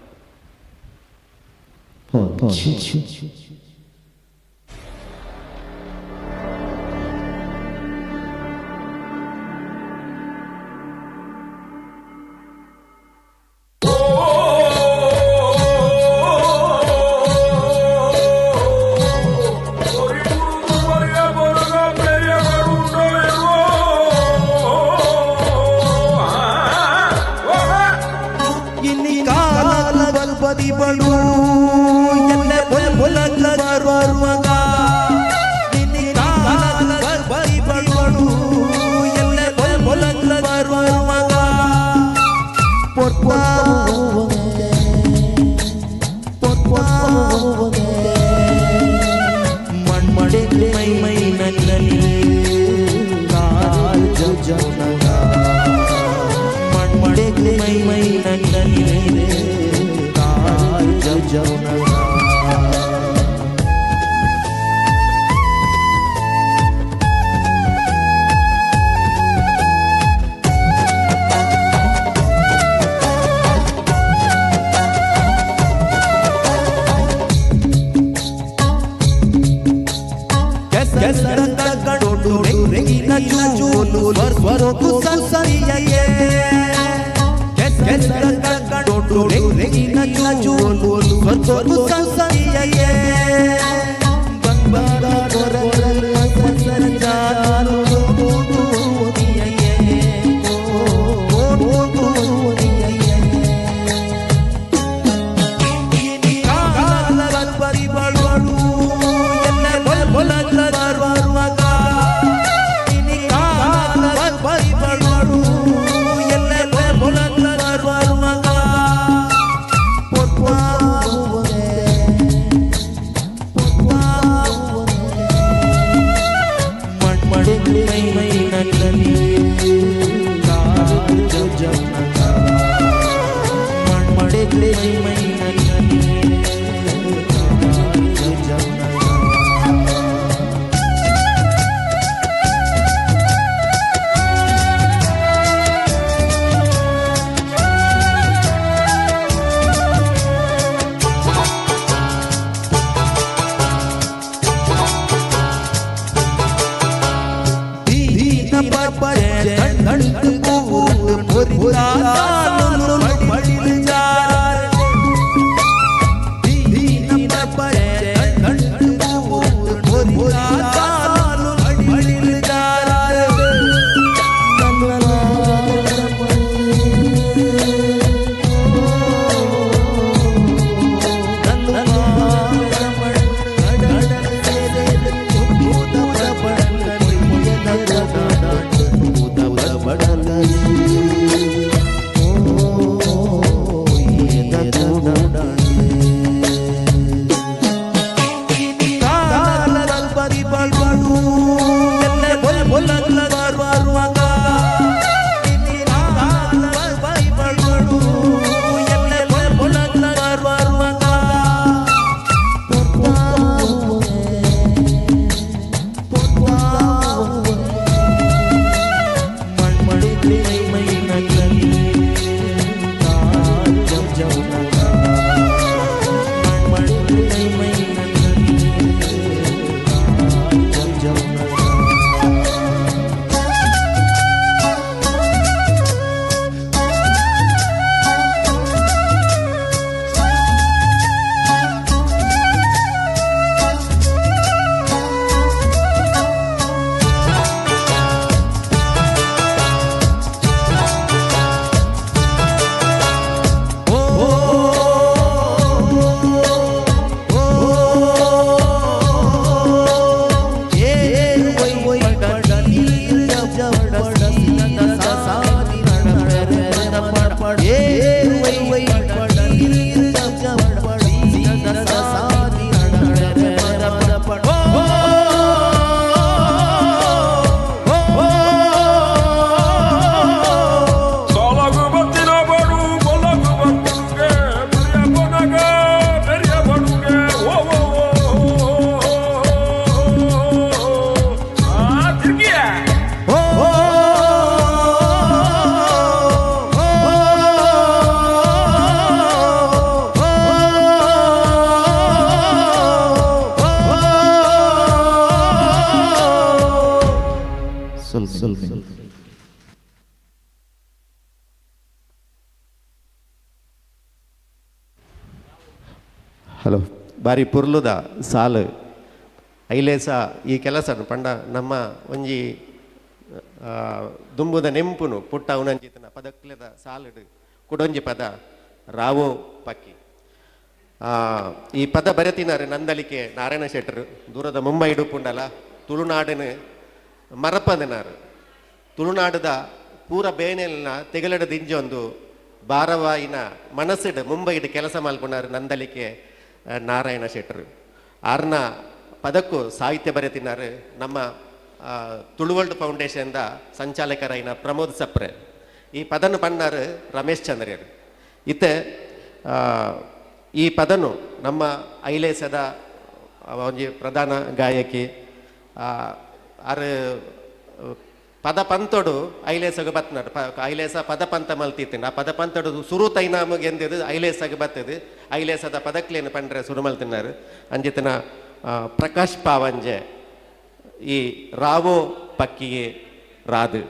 ಹಲೋ ಬಾರಿ ಪುರ್ಲುದ ಸಾಲು ಐಲೇಸ ಈ ಕೆಲಸ ಪಂಡ ನಮ್ಮ ಒಂಜಿ ದುಂಬುದ ನೆಂಪುನು ಪುಟ್ಟ ಅವನಂಜಿತನ ಪದಕ್ಲೆದ ಸಾಲುಡು ಕುಡೊಂಜಿ ಪದ ರಾವೋ ಪಕ್ಕಿ. ಈ ಪದ ಬರೆತಿನಾರು ನಂದಲಿಕೆ ನಾರಾಯಣ ಶೆಟ್ಟರು ದೂರದ ಮುಂಬೈ ಇಡುಪುಂಡಲ ತುಳುನಾಡಿನ ಮರಪದನಾರು ತುಳುನಾಡದ ಪೂರ ಬೇನೆಲ್ನ ತೆಗಲಡ ದಿಂಜೊಂದು ಭಾರವಾಯಿನ ಮನಸ್ಸಿಡು ಮುಂಬೈಡು ಕೆಲಸ ಮಲ್ಪುನಾರು ನಂದಲಿಕೆ ನಾರಾಯಣ ಶೆಟ್ಟರು. ಆರ್ನ ಪದಕ್ಕೂ ಸಾಹಿತ್ಯ ಬರೆತಿನಾರು ನಮ್ಮ ತುಳುವರ್ಲ್ಡ್ ಫೌಂಡೇಶನ್ದ ಸಂಚಾಲಕರಾಯಿನ ಪ್ರಮೋದ್ ಸಪ್ರೆ. ಈ ಪದನು ಪಣ್ಣಾರು ರಮೇಶ್ ಚಂದ್ರರು. ಇತ್ತೆ ಈ ಪದನು ನಮ್ಮ ಐಲೇಸದ ಒಂಜಿ ಪ್ರಧಾನ ಗಾಯಕಿ ಆರು ಪದ ಪಂತೊಡು ಐಲೇಸಗ ಬತ್ನಾಡು ಐಲೇಸ ಪದ ಪಂತ ಮಲ್ತಿತ್ತು. ಆ ಪದ ಪಂತೊಡು ಸುರು ತೈನಾಮಗೆ ಎಂದಿದ್ದು ಐಲೇಸಗ ಬತ್ತದು. ಐಲೇಸದ ಪದಕ್ಲೇನು ಪಂಡ್ರೆ ಸುರು ಮಲ್ತಿನಾರು ಅಂಜಿತನ ಪ್ರಕಾಶ್ ಪಾವಂಜೆ ಈ ರಾವೋ ಪಕ್ಕಿಯೇ ರಾದು.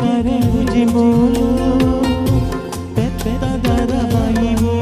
करे मुझे बोलो पेता दरा भाई वो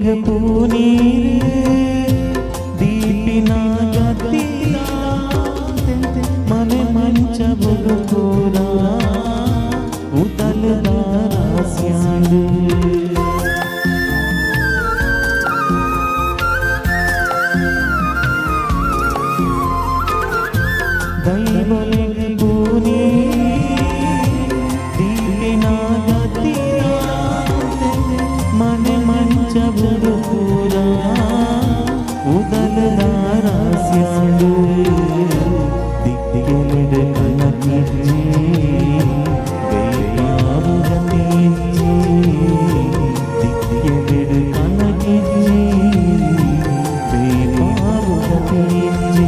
ಒಲೆಗೆ ಪೂನೀರೆ ದೀಪಿನ ಗತಿಲ ಮನೆ ಮಂಚ ಬುರುಪೂರ ಉದಲದ ರಾಸ್ಯಾಂಡು ದೈವೊಲೆಗೆ ಪೂನಿ ದೀಪಿನ ಗತಿಲ ಮನೆ ಮಂಚ ಬುರುಪೂರ ಉದಲದ ರಾಸ್ಯಾಂಡು ದಿಕ್ಕಿಗೆಲೆಡೆ ಕನಕಿಚ್ಚಿ ಬೇಪಾವುಗತಿಚ್ಚಿ ದಿಕ್ಕಿಗೆಲೆಡೆ ಕನಕಿಚ್ಚಿ ಬೇಪಾವುಗತಿಚ್ಚಿ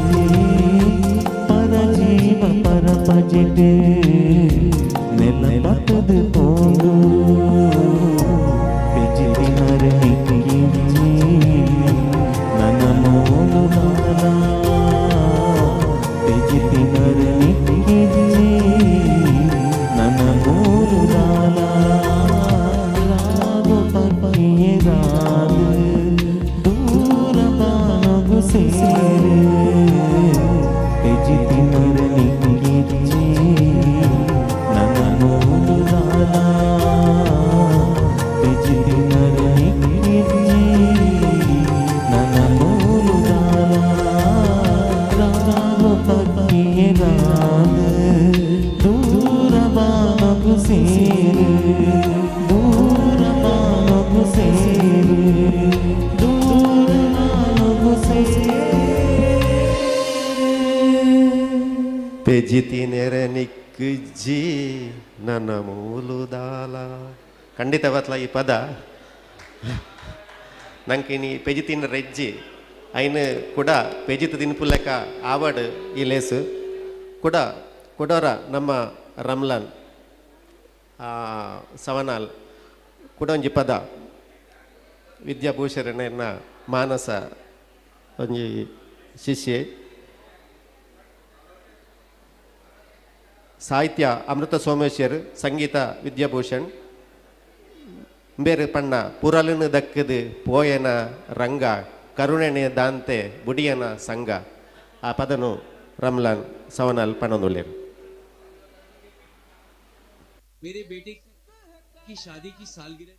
ಪರಜೀವ ಪರಪಜಿಟೆ ನೆಲ ಬತ್ತದು ಪೋಂಡು ಬೆಜಿದಿನರೆ ನಿಕ್ಕಿಚ್ಚಿ ನನ್ನ ಮೋಲು ನಾಲ ಬೆಜಿದಿನರೆ ನಿಕ್ಕಿಚ್ಚಿ ನನ್ನ ಮೋಲು ನಾಲ ರಾಗು ಪಪ್ಪಿಯೆ ರಾಗ ದೂರ ಬಾನಗು ಸೇರೆ ಬೆಜಿದಿನರೆ ನಿಕ್ಕಿಚ್ಚಿ ನನ್ನ ಮೋಲು ನಾಲ ಬೆಜಿದಿನರೆ ನಿಕ್ಕಿಚ್ಚಿ ನನ್ನ ಮೋಲು ನಾಲ ರಾಗು ಪಪ್ಪಿಯೆ ರಾಗ ದೂರ ಬಾನಗು ಸೇರೆ ದೂರ ಬಾನಗು ಸೇರೆ ದೂರ ಬಾನಗು ಸೇರೆ ಪೆಜಿತಿ ನೆರೆ ನಿಕ್ಕಜ್ಜಿ ನನ್ನ ಮೂಲದಾಲ. ಖಂಡಿತವತ್ಲ ಈ ಪದ ನಂಗೆ ನೀ ಪೆಜಿತಿನ ರೆಜ್ಜಿ ಐನು ಕೂಡ ಪೆಜಿತ್ ದಿನಪುಲ್ಲಕ ಆವಡ್ ಈ ಲೇಸು ಕೂಡ ಕೊಡೋರ ನಮ್ಮ ರಮ್ಲಾನ್ ಸವನಾಲ್ ಕೂಡ ಒಂಜಿ ಪದ ವಿದ್ಯಾಭೂಷಣ ಮಾನಸ ಒಂಜಿ ಶಿಷ್ಯೆ ಸಾಹಿತ್ಯ ಅಮೃತ ಸೋಮೇಶ್ವರ್ ಸಂಗೀತ ವಿದ್ಯಾಭೂಷಣ್ ಬೇರೆ ಪಣ್ಣ ಪುರಲನು ದಕ್ಕದು ಪೋಯನ ರಂಗ ಕರುಣೆನೆ ದಾಂತೆ ಬುಡಿಯನ ಸಂಘ ಆ ಪದನು ರಮ್ಲಾನ್ ಸವನಾಲ್ ಪಣೊಂದುಲ್ಲೇರು. मेरे बेटे की शादी की सालगिरह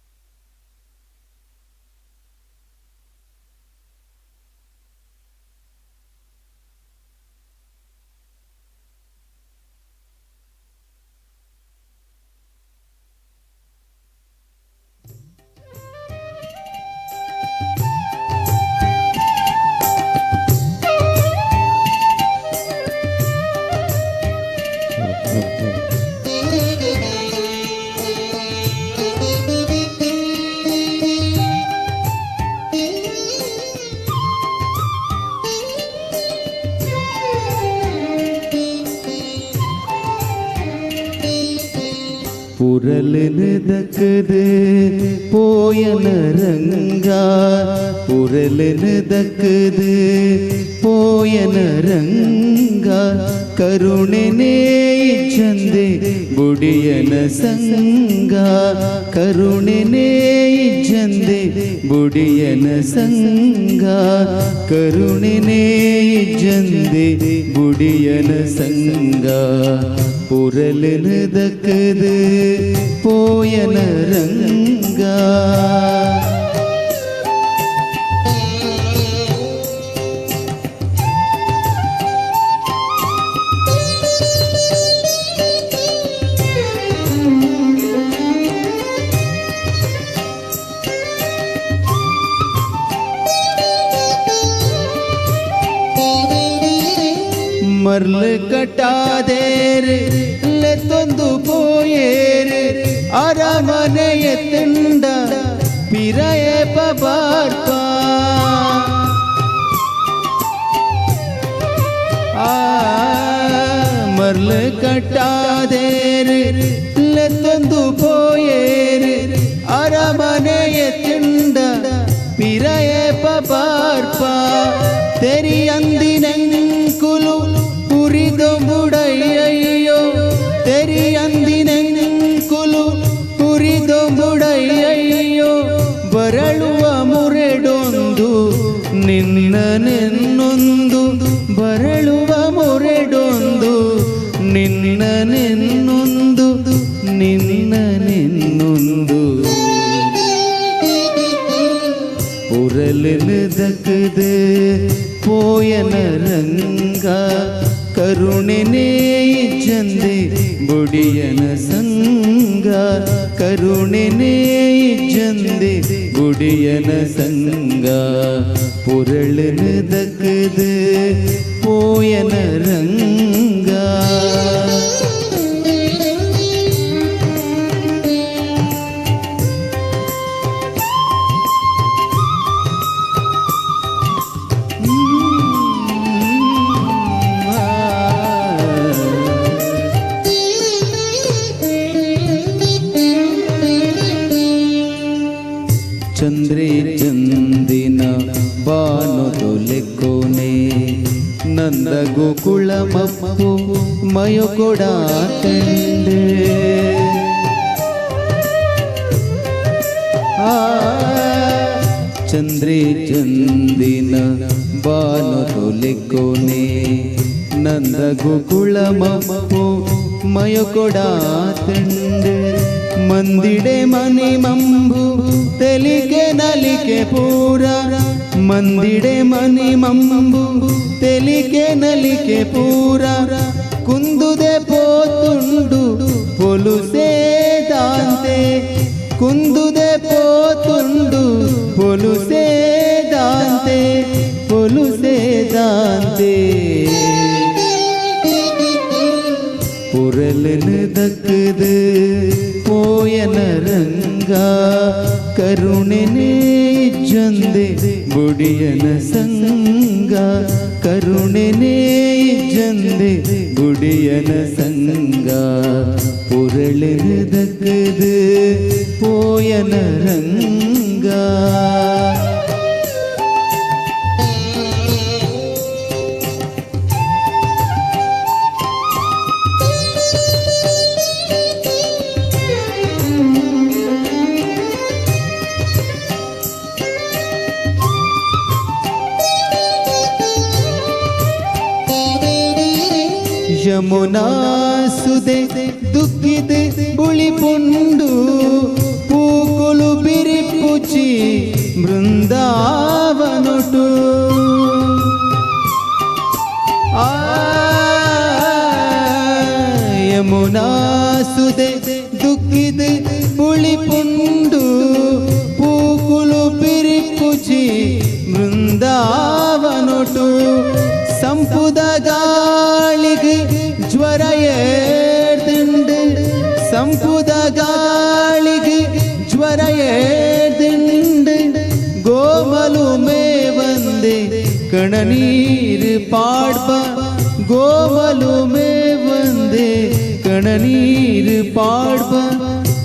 പുരലിന് ദക്കത് പോയന രംഗ പുരലിന് ദക്കത് പോയന രംഗ കരുണനെ ചന്ദെ ബുടിയന സംഗ കരുണനെ ചന്ദെ ബുടിയന സംഗ കരുണനെ ചന്ദെ ബുടിയന സംഗ പുരലിന് ദക്കത് പോയന രംഗ ಮರ್ಲು ಕಟ್ಟಾದೇರೆ ಲೆತ್ತೊಂದು ಪೋಯೇರೆ ಅರಮನೆಯ ತಿಂಡ ಪಿರಯ ಬಾರ್ಪ ಮರ್ಲು ಕಟ್ಟಾದೇರೆ ಲೆತ್ತೊಂದು ಪೋಯೇರೆ ಅರಮನೆಯ ತಿಂಡ ಪಿರಯ ಬಾರ್ಪ ತೆರಿ ಅಂದಿನೆಂಕುಲು ಹುರಿದೊಂಬುಡಯ್ಯಯ್ಯೋ ತೆರಿ ಅಂದಿನೆಂಕುಲು ಹುರಿದೊಂಬುಡಯ್ಯಯ್ಯೋ ಬರಳುವ ಮುರೆ ನಿನ್ನನೆನ್ನೊಂದು ಬರಳುವ ಮೊರೆಡೊಂದು ನಿನ್ನನೆನ್ನೊಂದು ನಿನ್ನನೆನ್ನೊಂದು ಉರಲಿನ ದಕ್ಕದು ಪೋಯನ ರಂಗ ಕರುಣೆನೇ ಜಂದೆ ಬುಡಿಯನ ಸಂಗ ಕರುಣೆನೇ ಜಂದೆ ಬುಡಿಯನ ಸಂಗ ಪುರಳನ ದಕ್ಕದು ಪೋಯನ ರಂಗ ಚಂದ್ರೇ ಚಂದಿನ ಬಾನುದೊಲೆಕೊನೆ ನಂದ ಗೋಕುಳ ಮಪ್ಪು ಮಯಕೊಡ ಕಂಡೆ ಚಂದ್ರೇ ಚಂದಿನ ಬಾನುದೊಲೆಕೊನೆ ನಂದ ಗೋಕುಳ ಮಪ್ಪು ಮಯಕೊಡ ತಂಡೆ ಮಂದಿಡೆ ಮನಿ ಮಂಬು ತೆಲಿಗೆ ನಲಿಕೆ ಪೂರ ಮಂದಿಡೆ ಮನಿ ಮಂಬು ತೆಲಿಗೆ ನಲಿಕೆ ಪೂರ ಕುಂದುದೆ ಪೋತುಂಡು ಪೊಲುಸೇ ದಾಂತೆ ಕುಂದುದೆ ಪೋತುಂಡು ಪೊಲುಸೇ ದಾಂತೆ ಪೊಲುಸೇ ದಾಂತೆ ಪುರಲನ ದಕ್ಕದು ಪೋಯನ ರಂಗ ಕರುಣೆನೇ ಜಂದೆ ಬುಡಿಯನ ಸಂಗ ಕರುಣೆನೇ ಜಂದೆ ಬುಡಿಯನ ಸಂಗ ಪುರಳನ ದಕ್ಕದು ಪೋಯನ ರಂಗ ಯಮುನಾ ಸುದೆ ದುಃಖಿದೆ ಬುಳಿಪುಂಡು ಪೂಕುಲು ಬಿರಿಪುಚಿ ಬೃಂದಾವನೊಟು ಯಮುನಾ ಸುದೆ ದುಃಖಿದೆ ಬುಳಿಪುಂಡು ಪೂಕುಲು ಬಿರಿಪುಚಿ ಬೃಂದಾವನೊಟು ಸಂಪುದ ಗಾಳಿಗೆ ಜ್ವರ ಏರ್ದಿಂಡು ಸಂಪುದ ಗಾಳಿಗೆ ಜ್ವರ ಏರ್ದಿಂಡು ಗೋಮಲು ಮೇ ವಂದೆ ಕಣನೀರು ಪಾಡ್ಬ ಗೋಮಲು ಮೇ ವಂದೆ ಕಣನೀರು ಪಾಡ್ಬ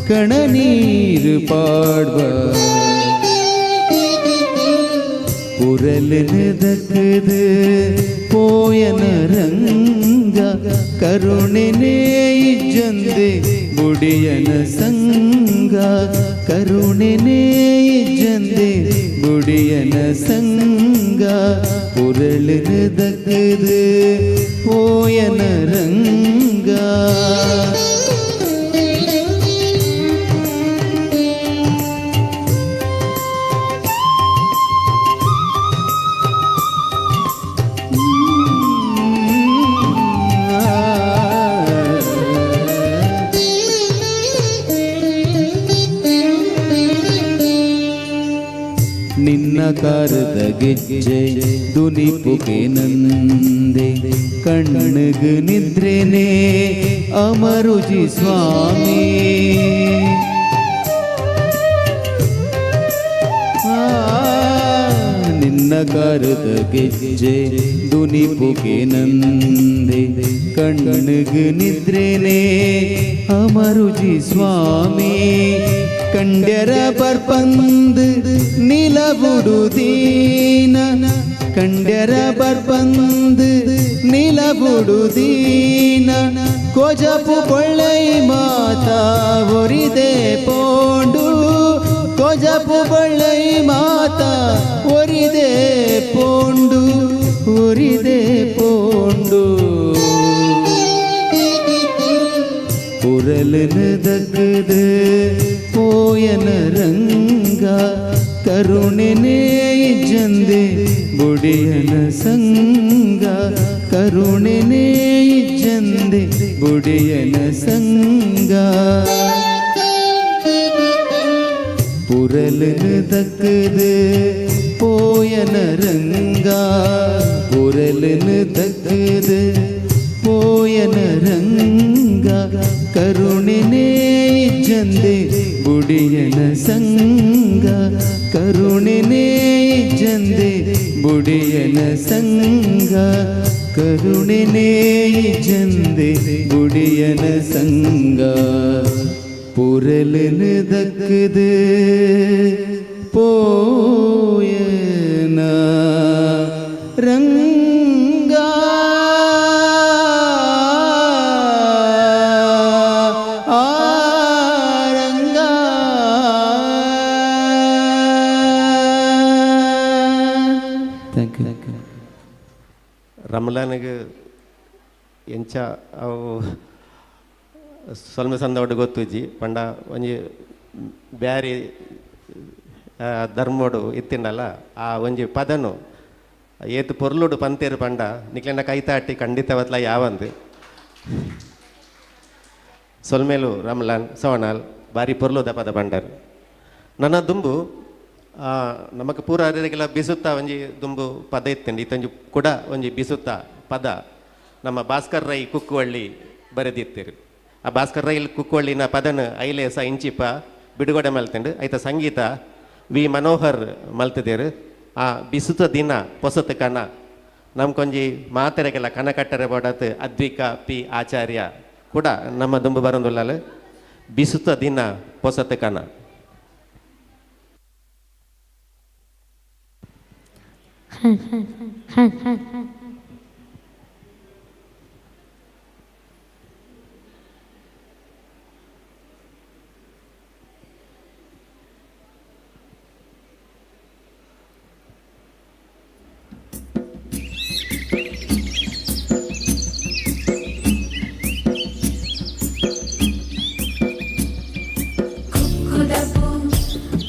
ಕಣನೀರು ಪಾಡ್ಬ ಪುರಲನ ದಕ್ಕದು ಪೋಯನ ರಂಗ ಕರುಣೆನೇ ಜಂದೆ ಬುಡಿಯನ ಸಂಗ ಕರುಣೆನೇ ಜಂದೆ ಬುಡಿಯನ ಸಂಗ ಪುರಲನ ದಕ್ಕದು ಪೋಯನ ರಂಗ ನಿನ್ನ ಕಾರದ ಗೆಜ್ಜೆ ದುನಿಪುಗೆ ನಂದೆ ಕಣ್ಣಗ ನಿದ್ರೆನೆ ಅಮರುಜಿ ಸ್ವಾಮಿ ನಿನ್ನ ಕಾರದ ಗೆಜ್ಜೆ ದುನಿಪುಗೆ ನಂದೆ ಕಣ್ಣಗ ನಿದ್ರೆನೆ ಅಮರುಜಿ ಸ್ವಾಮಿ ಕಂಡ್ಯರ ಬರ್ಪಂದು ನಿಲವುಡು ದೀನ ಕಂಡ್ಯರ ಬರ್ಬಂದು ನಿಲಬುಡುದೀನ ಕೊಜಪು ಕೊಳ್ಳೈ ಮಾತಾ ಒರಿದೆ ಪೋಂಡು ಕೊಜಪು ಕೊಳ್ಳೈ ಮಾತಾ ಒರಿದೆ ಪೋಂಡು ಒರಿದೆ ಪೋಂಡು ಉರಲನ ದಕ್ಕದು ಪೋಯನ ರಂಗ ಕರುಣೆನೇ ಜಂದೆ ಬುಡಿಯನ ಸಂಗ ಕರುಣೆನೇ ಜಂದೆ ಬುಡಿಯನ ಸಂಗ ಪುರಲನ ದಕ್ಕದು ಪೋಯನ ರಂಗ ಪುರಲನ ದಕ್ಕದು ಪೋಯನ ರಂಗ ಕರುಣೆನೇ ಜಂದೆ ಬುಡಿಯನ ಸಂಗ ಕರುಣೆನೇ ಜಂದೆ ಬುಡಿಯನ ಸಂಗ ಕರುಣೆನೇ ಜಂದೆ ಬುಡಿಯನ ಸಂಗ ಪುರಲನ ದಕ್ಕದು ಪೋಯನ ರಂಗ ರಮಲಾನಿಗೆ ಎಂಚ ಅವು ಸ್ವಲ್ಪ ಸಂದವಡು ಗೊತ್ತುಜಿ ಪಂಡ ಒಂಜಿ ಬ್ಯಾರಿ ಧರ್ಮೋಡು ಇತ್ತಿಂಡಲ್ಲ ಆ ಒಂಜಿ ಪದನು ಏತು ಪೊರ್ಲುಡು ಪಂತೇರು ಪಂಡ ನಿಕ್ಲೆಂಡ ಕೈತಾಟಿ ಖಂಡಿತವತ್ಲ ಯಾವಂದು ಸೊಲ್ಮೇಲು ರಮಲಾನ್ ಸವಣಾಲ್ ಬಾರಿ ಪೊರ್ಲುದ ಪದ ಪಂಡರು ನನ್ನ ದುಂಬು ನಮಕ್ ಪೂರ ಅದಕ್ಕೆಲ್ಲ ಬಿಸುತ್ತಾ ಒಂಜಿ ದುಂಬು ಪದ ಇತ್ತಂಡಿ ಇತ್ತೊಂಜಿ ಕೂಡ ಒಂಜಿ ಬಿಸುತ್ತಾ ಪದ ನಮ್ಮ ಭಾಸ್ಕರ್ ರೈ ಕುಕ್ಕುವಳ್ಳಿ ಬರೆದಿತ್ತೇರು ಆ ಭಾಸ್ಕರ್ ರೈ ಕುಕ್ಕುವಳ್ಳಿನ ಪದನ ಐಲೆ ಸ ಇಂಚಿಪ ಬಿಡುಗಡೆ ಮಲ್ತಂಡು ಐತ ಸಂಗೀತ ವಿ ಮನೋಹರ್ ಮಲ್ತಿದೇರು ಆ ಬಿಸುತ್ತ ದಿನ ಪೊಸತ್ ಕನ ನಮ್ಕೊಂಜಿ ಮಾತೆರೆಗೆಲ್ಲ ಕನ ಕಟ್ಟರೆ ಬೋಡತ್ ಅದ್ವಿಕ ಪಿ ಆಚಾರ್ಯ ಕೂಡ ನಮ್ಮ ದುಂಬು ಬರೋದಿಲ್ಲ ಬಿಸುತ್ತ ದಿನ ಪೊಸತ್ ಕನ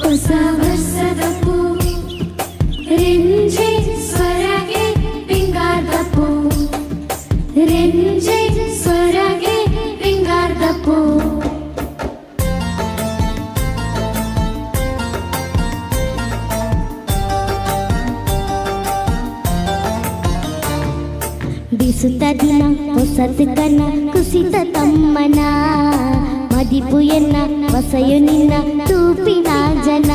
ಹೊಸ ವರ್ಷದಪ್ಪು ರೆಂಜೆ ಸ್ವರಗೆ ಪಿಂಗಾರ್ದಪ್ಪು ರೆಂಜೆ ಸ್ವರಗೆ ಪಿಂಗಾರ್ದಪ್ಪು ಬಿಸುತ್ತ ದಿನ ಹೊಸತ್ ಕನ ಕುಸಿತ ತಮ್ಮನ ಮದಿಪು ಎನ್ನ ವಸಯು ನಿನ್ನ ತೂಪಿನ ಜನ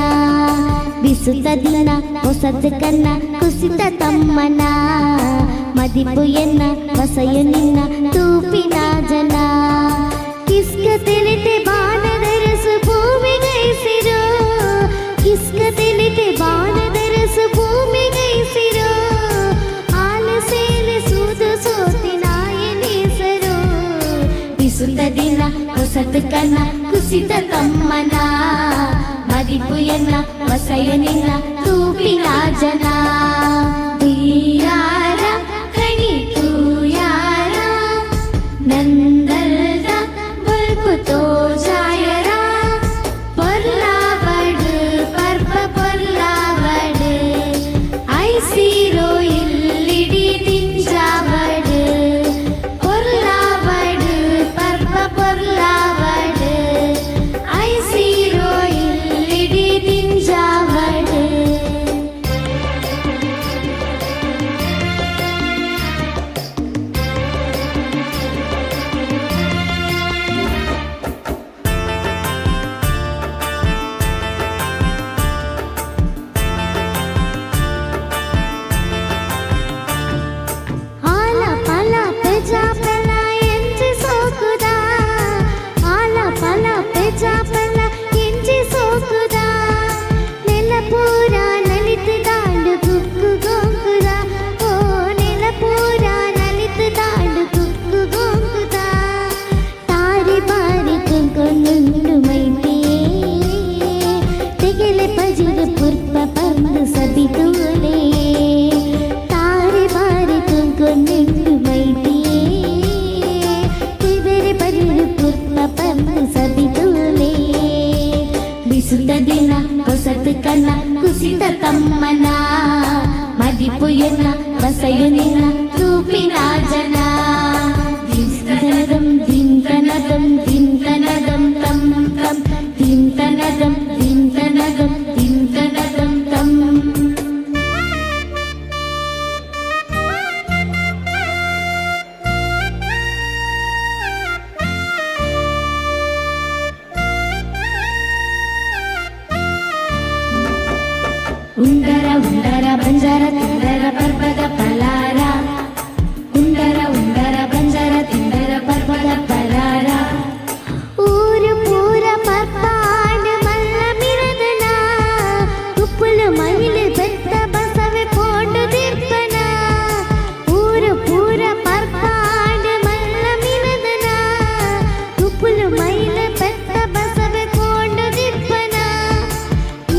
ಬಿಸುತ್ತ ದಿನ ಹೊಸತ್ ಕನ್ನ ಕುಸಿತ ತಮ್ಮನ ಮದಿಪು ಎನ್ನ ವಸಯು ನಿನ್ನ ತೂಪಿನ ಜನ ಕಿಸ್ಕ ತಿಳಿತೆ ಬಾಣದರಸು ಭೂಮಿಗೈಸಿರೋ ಕಿಸ್ಕ ತಿಳಿತೆ ಬಾಣದರಸು ಭೂಮಿಗೈಸಿರೋ ಆಲಸೇನೆ ಸೂದು ಸೋತಿನಾಯನೇಸರು ಬಿಸುತ್ತ ದಿನ ಹೊಸತ್ ಕನ್ನ ಕುಸಿತ ತಮ್ಮನ ಮದಿಪು ಎನ್ನ ವಸಯು ನಿನ್ನ ತೂಪಿನ ಜನ ಯಾರ ಕಣಿ ಯಾರ ನಂದಲ್ದ ಬಲ್ಪು ತೋ ಜಾಯರ ಪೊರ್ಲಾವಡ್ ಪರ್ಪ ಪೊರ್ಲಾವಡ್ ಐಸಿರೋ ಇಲ್ಲಿಡಿ ತಿಂಜಾವಡ್ ಪೊರ್ಲಾವಡ್ ಪರ್ಪ ಪೊರ್ಲಾವಡ್ ಐಸಿರೋ ಇಲ್ಲಿಡಿ ತಿಂಜಾವಡ್ ವಸಯುನಿನ ತೂಪಿನ ಜನ ದಿಂತನದಂ ದಿಂತನದಂ ದಿಂತನದಂ ತಂ ತಂ ದಿಂತನದಂ ದಿಂತನದಂ ದಿಂತನದಂ ತಂ. ಉಂಡರ ಉಂಡರ ಬಂಜರ ತಿಂದರ ಪರ್ವದ ಪಲಾರ ಉಂಡರ ಉಂಡರ ಬಂಜರ ತಿಂದರ ಪರ್ವದ ಪಲಾರ ಊರು ಪೂರ ಪರ್ಪಾಂಡ್ ಮಲ್ಲ ಮಿರದನ ಉಪ್ಪುಲು ಮೈಲು ಬೆತ್ತ ಬಸವೆ ಪೋಂಡು ದೀರ್ಪನ ಊರು ಪೂರ ಪರ್ಪಾಂಡ್ ಮಲ್ಲ ಮಿರದನ ಉಪ್ಪುಲು ಮೈಲು ಬೆತ್ತ ಬಸವೆ ಪೋಂಡು ದೀರ್ಪನ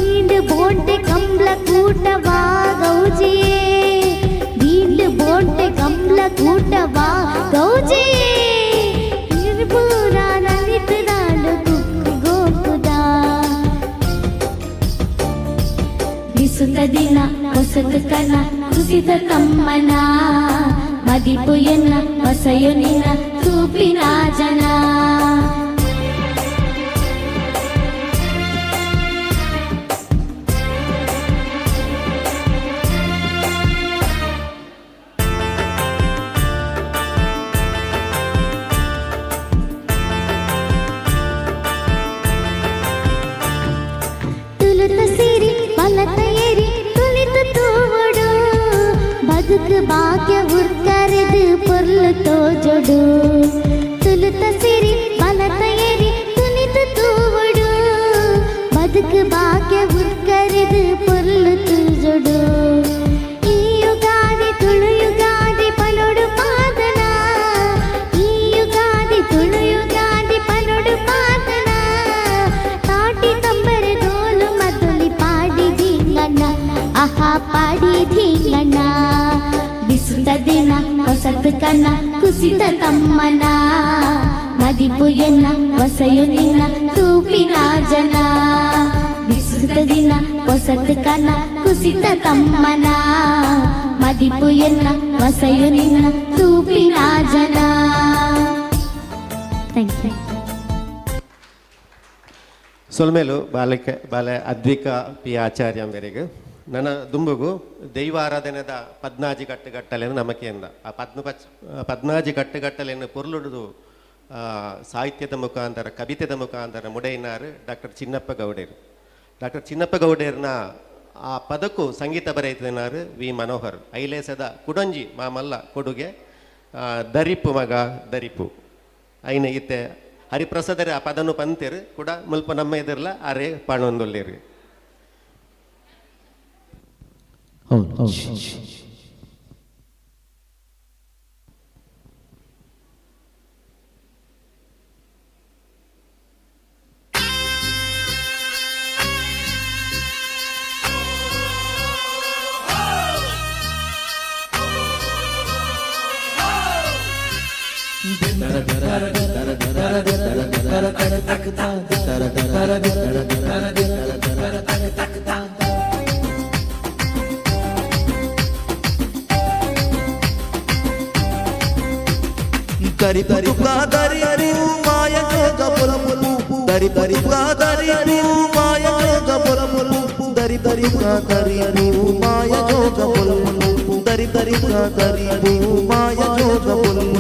ಈಂಡು ಬೋಂಟೆ ಕಂಬ್ಲ ಕೂಟವಾ ಗೌಜಿಯೇ ದೀಂಡು ಬೋಂಟೆ ಕಂಬ್ಲ ಕೂಟವಾ ಗೌಜಿಯೇ ನಿರ್ಭೂರ ನಲಿತು ನಾಡು ಕುಕ್ಕು ಗೋಕುದ ಬಿಸುತ ದಿನ ಹೊಸತು ಕನ ಕುಸಿದ ತಮ್ಮನ ಮದಿಪು ಎನ್ನ ಹೊಸಯು ನಿನ್ನ ತೂಪಿನ ಜನ. ತುಳುತ ಸಿರಿ ಬಲತ ಏರಿ ತುಳಿತು ತೂವಡು ಬದುಕು ಭಾಗ್ಯ ಉರ್ಕರೆದು ಪೊರ್ಲು ತೋಜೊಡು ತುಳುತ ಸಿರಿ ಬಲತ ಏರಿ ತುಳಿತು ತೂವಡು ಬದುಕು ಭಾಗ್ಯ ಉರ್ಕರೆದು ಪೊರ್ಲು ತೋಜೊಡು ಈ ಯುಗಾದಿ ತುಳು ಯುಗಾದಿ ಪನೊಡು ಪಾದನ ಈ ಯುಗಾದಿ ತುಳು ಯುಗಾದಿ ಪನೊಡು ಪಾದನ ತಾಟಿ ತಂಬರೆ ದೋಲು ಮದುಲಿ ಪಾಡಿ ಧೀಂಗಣ್ಣ ಆಹಾ ಪಾಡಿ ಧೀಂಗಣ್ಣ ಬಿಸುತ ದಿನ ಹೊಸತು ಕನ್ನ ಕುಸಿತ ತಮ್ಮನ ಮದಿಪು ಎನ್ನ ಹೊಸಯು ನಿನ್ನ ತೂಪಿನ ಜನ ಬಿಸುತ ದಿನ ಹೊಸತು ಕನ್ನ ಕುಸಿತ ತಮ್ಮನ ಮದಿಪು ಎನ್ನ ಹೊಸಯು ನಿನ್ನ ತೂಪಿನ ಜನ. Thank you. ಸೊಲ್ಮೇಲು ಬಾಲೆ ಅದ್ವಿಕ ಪಿ ಆಚಾರ್ಯ ಮೇರೆಗೆ ನನ್ನ ದುಂಬುಗು ದೈವ ಆರಾಧನೆದ 14 ಕಟ್ಟುಗಟ್ಟಲೆನು ನಮಕೆಯಿಂದ ಆ 14 ಕಟ್ಟುಗಟ್ಟಲೆಯನ್ನು ಪೊರ್ಲುಡುದು ಸಾಹಿತ್ಯದ ಮುಖಾಂತರ ಕವಿತೆದ ಮುಖಾಂತರ ಮುಡೆಯಿನಾರು ಡಾಕ್ಟರ್ ಚಿನ್ನಪ್ಪ ಗೌಡೇರು. ಡಾಕ್ಟರ್ ಚಿನ್ನಪ್ಪ ಗೌಡೇರ್ನ ಆ ಪದಕ್ಕೂ ಸಂಗೀತ ಬರೆಯಿತಿನಾರು ವಿ ಮನೋಹರ್ ಐಲೇಸದ ಕುಡೊಂಜಿ ಮಾಮಲ್ಲ ಕೊಡುಗೆ ದರಿಪು ಮಗ ದರಿಪು ಐನ ಇತ್ತೆ ಹರಿಪ್ರಸಾದರೇ ಆ ಪದನು ಪಂತೇರು ಕೂಡ ಮುಲ್ಪ ನಮ್ಮ ಎದುರ್ಲ ಅರೆ ಪಾಣೊಂದೊಲ್ಲೇರು. dari dari dari maya ga polamu dari dari dari maya ga polamu dari dari maya ga polamu dari dari maya ga polamu.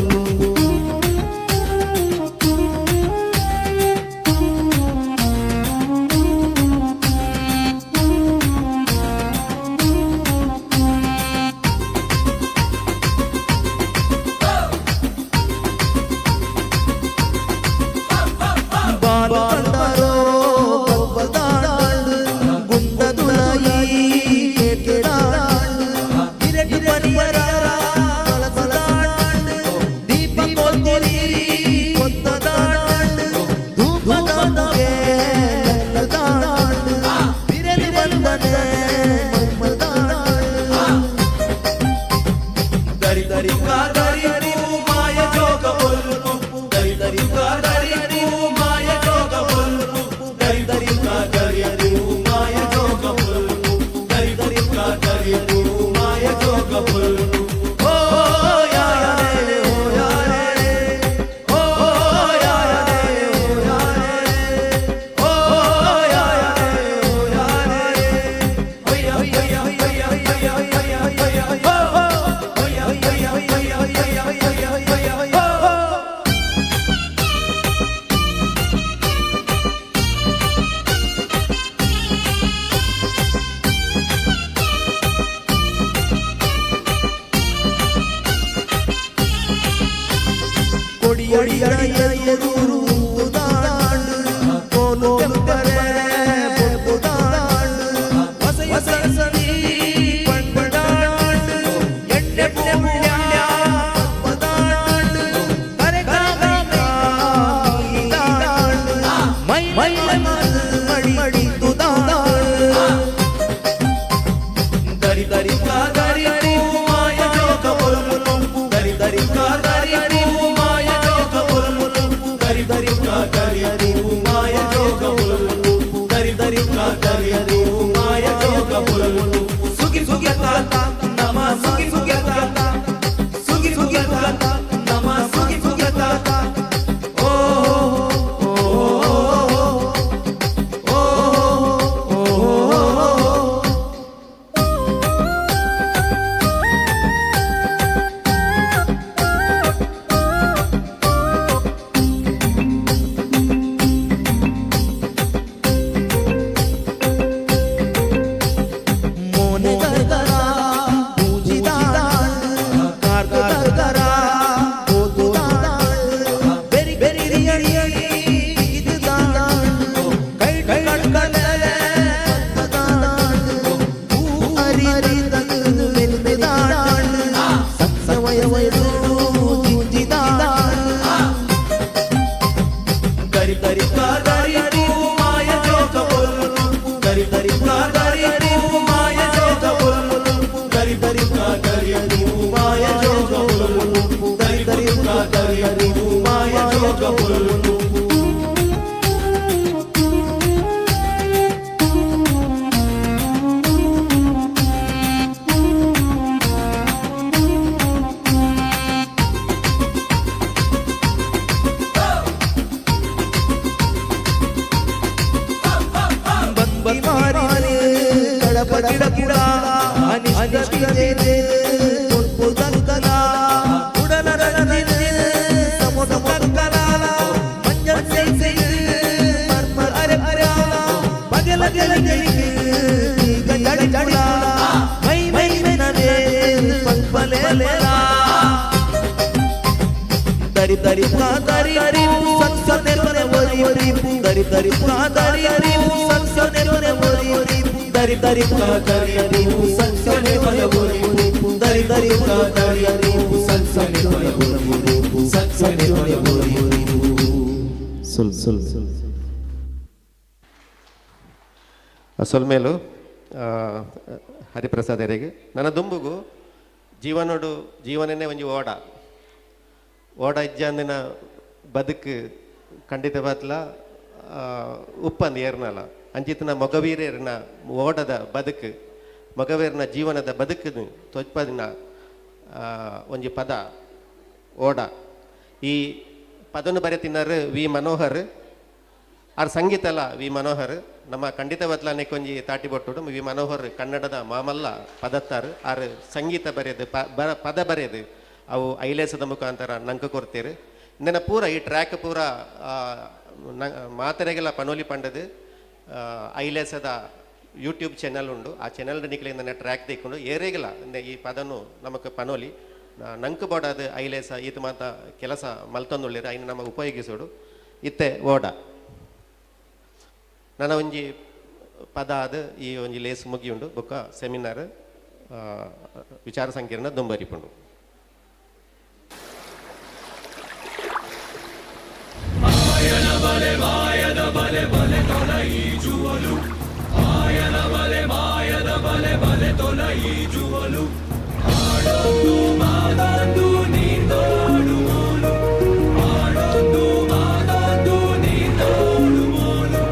ಎದುರು ದಾಂಡು ಕೋಲು ಕೆಂಪರೆ ದಾಂಡು ವಸಂತಿ ಪಂಪದಾಂಡು ಎಣ್ಣೆ ಪೂಳ್ಯ ಪದಾಂಡು ಕರೆ ಕಾಂಡು ಮೈ ಮೈ ಮಡಿ ಮಡಿ ದಾಂಡು ದರಿ ದರಿ ದರಿ ಮಾಯ ಜೋಗ ಬೊಲಮುಲು ದರಿ ದರಿ ದರಿ ಮಾಯ ಜೋಗ ಬೊಲಮುಲು ದರಿ ದರಿ ದರಿ ಮಾಯ ಜೋಗ ಬೊಲಮುಲು ದರಿ ದರಿ ದರಿ ಮಾಯ ಜೋಗ ಬೊಲಮುಲು ಸುಗಿ ಸುಗಿ ತಾತ ನಮ ಸುಗಿ ಸುಗಿ ತಾತ ಸುಗಿ ಸುಗಿ ತಾತ ನಮ ಸುಗಿ ಸುಗಿ ತಾತ ಓ ಓ ಓ ಮೋನೆ ಗರ್ಗರ ಪೂಜಿದಾಂಡ್ ಕಾರ್ ಗರ್ಗರ ಓದುದಾಂಡ್ ಬೆರಿ ಬೆರಿ ರಿಯರಿ ಇದುದಾಂಡ್ ಕೈ ಕೈ ಕಟ್ಕಲೆ ಪದಾಂಡ್ ಹರಿ ಹರಿ ತಗದು ಮೆಲ್ಮೆದಾಂಡ್ ಸತ್ಸವಯ ವಯದು ಜೂಜಿದಾಂಡ್ ದರಿ ದರಿ ದರಿ ಮಾಯ ಜೋಗ ಬೊಲಮುಲು ದರಿ ದರಿ ದರಿ ಮಾಯ ಜೋಗ ಬೊಲಮುಲು ದರಿ ದರಿ ದರಿ ಮಾಯ ಜೋಗ ಬೊಲಮುಲು ದರಿ ದರಿ ದರಿ ಮಾಯ ಜೋಗ ಬೊಲಮುಲು ಬಂದಿ ಮಾರಿ ಕಡಪ ಗಿಡ ಗಿಡ ಅನಿಶ್ಚಿತೆ ಕೊಟ್ಟು ಗಂಗಲ ಉಡಲ ರಣದಿನ ಸಮುದ್ರ ಮಂಗಲ ಮಂಜಲ್ ಸೈ ಮರ್ಮರ್ ಅರೆ ಅರಾಲ ಬಗೆಲ ಗೆಲ ಗೆಲಿಗೆ ಗಡಿ ಗಡಿ ಮೈ ಮೈ ನವೆ ಪಲ್ಪಲೆ ದರಿ ದರಿ ದರಿ ಸತ್ಸನೆ ಬರೆ ಒರಿ ಒರಿ ದರಿ ದರಿ ದರಿ ಸತ್ಸನೆ ಬರೆ ಒರಿ ಒರಿ ದರಿ ದರಿ ದರಿ ಸತ್ಸನೆ ಬರೆ ಒರಿ ಒರಿ ದರಿ ದರಿ ದರಿ ಸತ್ಸನೆ ಬರೆ ಒರಿ ಒರಿ ಸತ್ಸನೆ ಬರೆ ಒರಿ ಒರಿ ಸುಲ್ ಸುಲ್ ಸೊಲ್ಮೇಲು ಹರಿಪ್ರಸಾದರಿಗೆ ನನ್ನ ದುಂಬುಗು ಜೀವನೋಡು ಜೀವನನೇ ಒಂಜಿ ಓಡ ಇಜ್ಜಂದಿನ ಬದುಕು ಖಂಡಿತವಾತ್ಲ ಉಪ್ಪಂದು ಏರ್ನಲ್ಲ ಅಂಚಿತ್ತಿನ ಮೊಗವೀರೇರಿನ ಓಡದ ಬದುಕು ಮೊಗವೀರನ ಜೀವನದ ಬದುಕು ತೊಜ್ಪದಿನ ಒಂಜಿ ಪದ ಓಡ ಈ ಪದನು ಬರೆತಿನರು ವಿ ಮನೋಹರ್ ಆರ್ ಸಂಗೀತ ಅಲ್ಲ ವಿ ಮನೋಹರ್ ನಮ್ಮ ಖಂಡಿತವತ್ಲ ಕೊಂಜಿ ತಾಟಿ ಬೊಟ್ಟು ವಿ ಮನೋಹರ್ ಕನ್ನಡದ ಮಾಮಲ್ಲ ಪದತ್ತಾರು ಆರು ಸಂಗೀತ ಬರೆಯೋದು ಪದ ಬರೆಯೋದು ಅವು ಐಲೇಸದ ಮುಖಾಂತರ ನಂಗೆ ಕೊಡ್ತೀರಿ ಇಂದನ ಪೂರ ಈ ಟ್ರ್ಯಾಕ್ ಪೂರ ಮಾತರೆಗೆಲ್ಲ ಪನೋಲಿ ಪಂಡದು ಐಲೇಸದ ಯೂಟ್ಯೂಬ್ ಚಾನಲ್ ಉಂಡು ಆ ಚಾನಲ್ ನಿಕ್ಲಿಂದ ಟ್ರ್ಯಾಕ್ ತೆಕ್ಕೊಂಡು ಏರೆಗಿಲ್ಲ ಈ ಪದನು ನಮಗೆ ಪನೋಲಿ ನಂಗೆ ಬೋಡದು ಐಲೇಸ ಈತ ಮಾತ ಕೆಲಸ ಮಲ್ತೊಂದುಳ್ಳಿರ ಐನು ನಮಗೆ ಉಪಯೋಗಿಸೋಡು ಇತ್ತೆ ಓಡ ನನ್ನ ಒಂಜಿ ಪದ ಅದು ಈ ಒಂಜಿ ಲೇಸ್ ಮುಗಿಯುಂಡು ಬೊಕ್ಕ ಸೆಮಿನಾರ್ ವಿಚಾರ ಸಂಕಿರಣ ದುಂಬರಿಪುಂಡು ಮಾಯದ ಬಲೆ ಬಲೆ ತೊಲಗೀಜುವಲು ಮಾಯದ ಬಲೆ ಬಲೆ ತೊಲಗೀಜುವಲು ಆಡೊಂದು ಮಾದೊಂದು ನೀಂದೋಡು ಮೋಲು ಆಡೊಂದು ಮಾದೊಂದು ನೀಂದೋಡು ಮೋಲು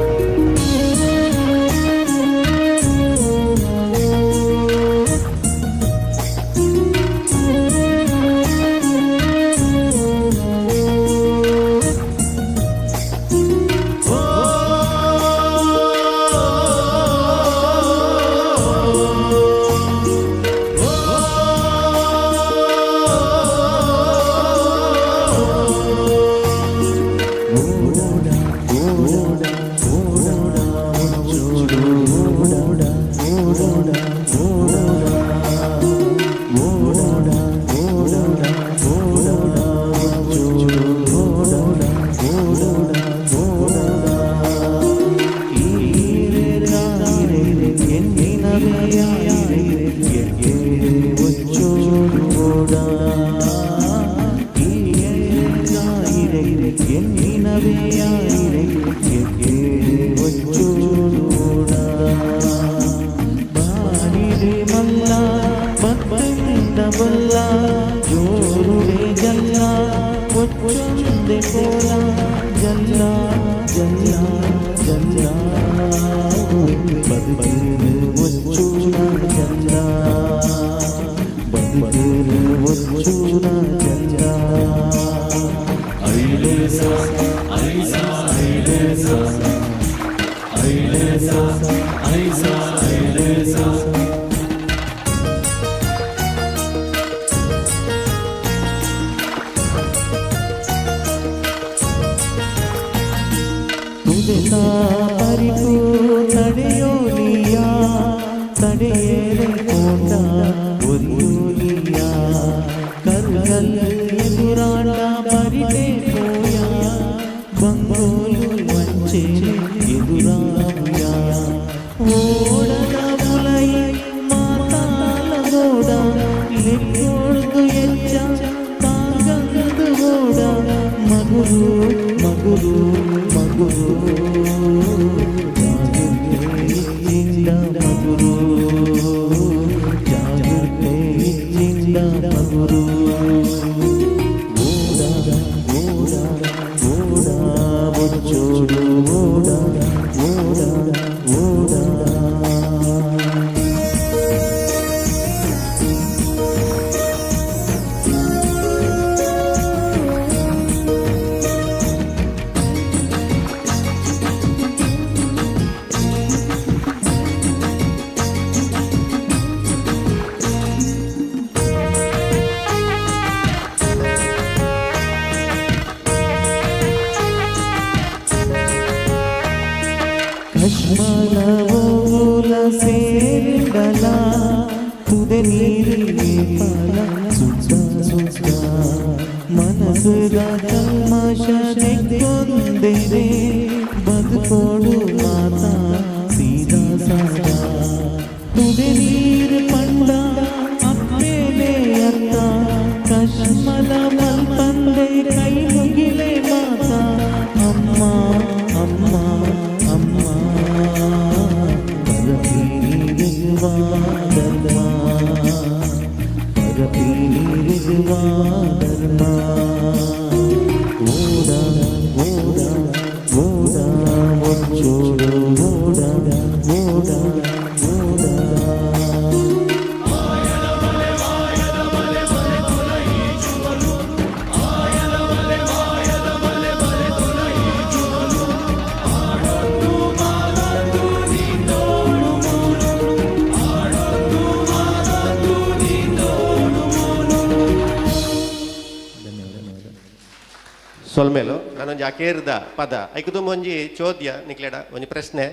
ಸೊಲ್ಮೇಲು ನಾನೊಂದು ಅಕೇರ್ದ ಪದ ಐಕು ತುಂಬ ಒಂಜಿ ಚೋದ್ಯ ನಿಕ್ಲೆಡ ಒಂಜಿ ಪ್ರಶ್ನೆ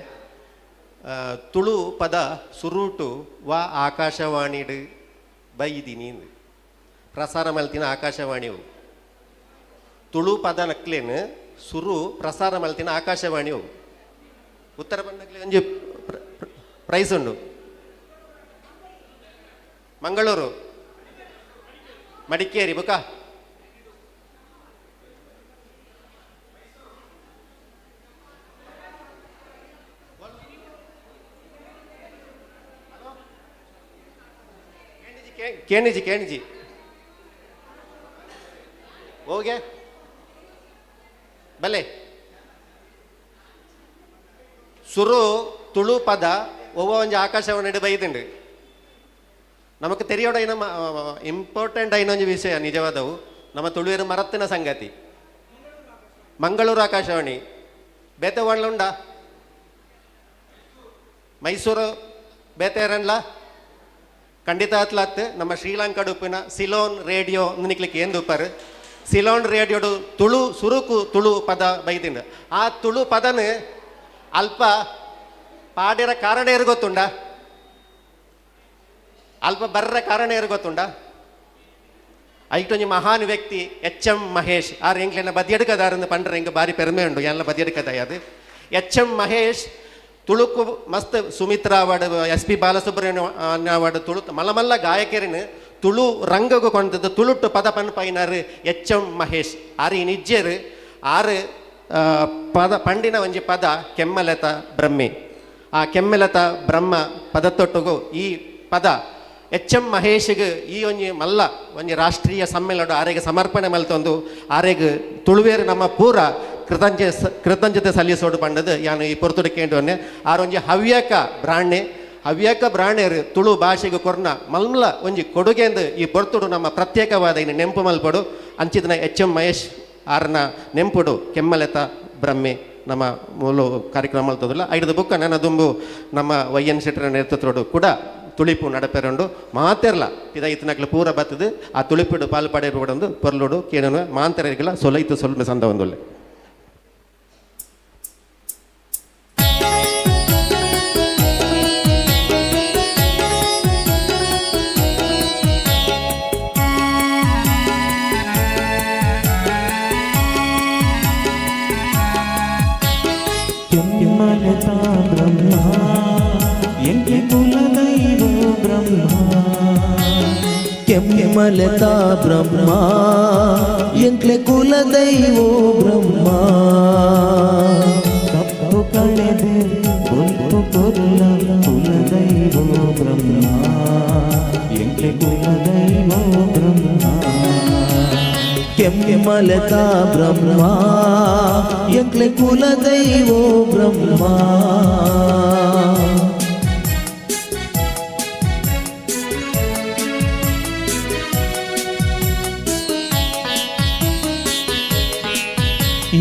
ತುಳು ಪದ ಸುರುಟು ವಾ ಆಕಾಶವಾಣಿಡ್ ಬೈದಿನಿ ಪ್ರಸಾರ ಮಲ್ತಿನ ಆಕಾಶವಾಣಿವು ತುಳು ಪದ ನಕ್ಲೇನು ಸುರು ಪ್ರಸಾರ ಮಲ್ತಿನ ಆಕಾಶವಾಣಿವು ಉತ್ತರ ಬಂದಾಗಲೇ ಒಂಜಿ ಪ್ರೈಸ್ ಉಂಡು ಮಂಗಳೂರು ಮಡಿಕೇರಿ ಬುಕ ಕೇಣಿಜಿ ಹೋಗೆ ಬಲೆ ಸುರು ತುಳು ಪದ ಒವ್ವ ಒಂಜಿ ಆಕಾಶವಾಣಿ ಬೈದುಂಡು ನಮಕ್ ತೆರಿಯೋಡ ಐನ ಇಂಪಾರ್ಟೆಂಟ್ ಐನ ಒಂಜಿ ವಿಷಯ ನಿಜವಾದವು ನಮ್ಮ ತುಳುವೇರು ಮರತ್ತಿನ ಸಂಗತಿ ಮಂಗಳೂರು ಆಕಾಶವಾಣಿ ಬೇತೆ ಉಂಡ ಮೈಸೂರು ಬೇತೆ ಎರನ್ಲ ಖಂಡಿತ ಅತ್ಲಾತ್ ನಮ್ಮ ಶ್ರೀಲಂಕಾಡು ಉಪ್ಪಿನ ಸಿಲೋನ್ ರೇಡಿಯೋ ನಿಕ್ಲಿಕ್ಕೆ ಏನು ಉಪ್ಪರ್ ಸಿಲೋನ್ ರೇಡಿಯೋಡು ತುಳು ಸುರುಕು ತುಳು ಪದ ಬೈದಿಂಡು ಆ ತುಳು ಪದನ ಅಲ್ಪ ಪಾಡಿರ ಕಾರಣ ಏರು ಗೊತ್ತುಂಡ ಅಲ್ಪ ಬರ್ರ ಕಾರಣ ಏರು ಗೊತ್ತುಂಡ ಐಟೊಂಜಿ ಮಹಾನ್ ವ್ಯಕ್ತಿ ಎಚ್.ಎಂ. ಮಹೇಶ್ ಆರು ಎಂಕ್ಲೆನ ಬದಿಯಡ್ಕದಾರಂದು ಪಂಡ್ರೆ ಎಂಗೆ ಬಾರಿ ಪೆರ್ಮೆ ಉಂಡು ಎಲ್ಲ ಬದಿಯಡ್ಕದಾಯ ಅದು ಎಚ್.ಎಂ. ಮಹೇಶ್ ತುಳುಕು ಮಸ್ತ್ Sumitra award S P. Balasubrahmanya award Tulu ಮಲ್ಲ ಮಲ್ಲ ಗಾಯಕರಿನ ತುಳು ರಂಗಗು ಕೊಂಡದ್ದು ತುಳುಟ್ಟು ಪದ ಪನ್ಪೈನರು ಎಚ್.ಎಂ. ಮಹೇಶ್ ಆರು ನಿಜ್ಜರು ಆರು ಪದ ಪಂಡಿನ ಒಂಜಿ ಪದ ಕೆಮ್ಮಲತ ಬ್ರಹ್ಮೆ. ಆ ಕೆಮ್ಮೆಲತ ಬ್ರಹ್ಮ ಪದತೊಟ್ಟುಗು ಈ ಪದ ಎಚ್.ಎಂ. ಮಹೇಶ್ಗೆ ಈ ಒಂಜಿ ಮಲ್ಲ ಒಂಜಿ ರಾಷ್ಟ್ರೀಯ ಸಮ್ಮೇಳನ ಆರೆಗೆ ಸಮರ್ಪಣೆ ಮಲ್ತೊಂದು ಆರೆಗೆ ತುಳುವೇರು ನಮ್ಮ ಪೂರ ಕೃತಜ್ಞತೆ ಸಲ್ಲಿಸೋಡು ಪಂಡದು ಯಾನು ಈ ಪೊರ್ತುಡು ಕೇಂದ್ರವನ್ನೇ ಆರೊಂಜಿ ಹವ್ಯಕ ಬ್ರಾಣೇರು ತುಳು ಭಾಷೆಗೆ ಕೊರ್ನ ಮಲ್ಲ ಒಂಜಿ ಕೊಡುಗೆಂದು ಈ ಪೊರ್ತುಡು ನಮ್ಮ ಪ್ರತ್ಯೇಕವಾದ ಇನ್ನು ನೆಂಪು ಮಲ್ಪಡು ಅಂಚಿದನ ಎಚ್.ಎಂ. ಮಹೇಶ್ ಆರನ ನೆಂಪುಡು ಕೆಮ್ಮಲೆತ ಬ್ರಹ್ಮೆ ನಮ್ಮ ಮೂಲ ಕಾರ್ಯಕ್ರಮ ಮಲ್ತದಲ್ಲ ಐದು ಬುಕ್ಕ ನನ್ನ ದುಂಬು ನಮ್ಮ ವೈ.ಎನ್. ಶೆಟ್ಟರ ನೇತೃತ್ವಡು ಕೂಡ ತುಳಿಪು ನಡಪೆರಂಡು ಮಾತೆರ್ಲ ಇದ ಇತನಕ್ಲು ಪೂರ ಬತ್ತದು ಆ ತುಳಿಪಿಡು ಪಾಲು ಪಡೆಯಬಡೊಂದು ಪೊರ್ಲುಡು ಕೇಳನು ಮಾಂತರಿಗಳ ಸೊಲೈತು ಸೊಲ್ಮೆ ಸಂದ ಒಂದುಲ್ಲೆ. ಕೆಮ್ಮಲತಾ ಬ್ರಹ್ಮ ಎಂಕೆ ಕುಲದೈವೋ ಬ್ರಹ್ಮ ಕೆಮ್ಮಲತಾ ಬ್ರಹ್ಮ ಎಂಕ್ಲೆ ಕುಲದೈವೋ ಬ್ರಹ್ಮ ಕಪ್ಪು ಕಳೆದೆ ಬೊಲ್ಪು ಕೊಲ್ಲ ಕುಲದೈವೋ ಬ್ರಹ್ಮ ಎಂಕ್ಲೆ ಕುಲದೈವೋ ಬ್ರಹ್ಮ ಕೆಮ್ಮಲತಾ ಬ್ರಹ್ಮ ಎಂಕ್ಲೆ ಕುಲದೈವೋ ಬ್ರಹ್ಮ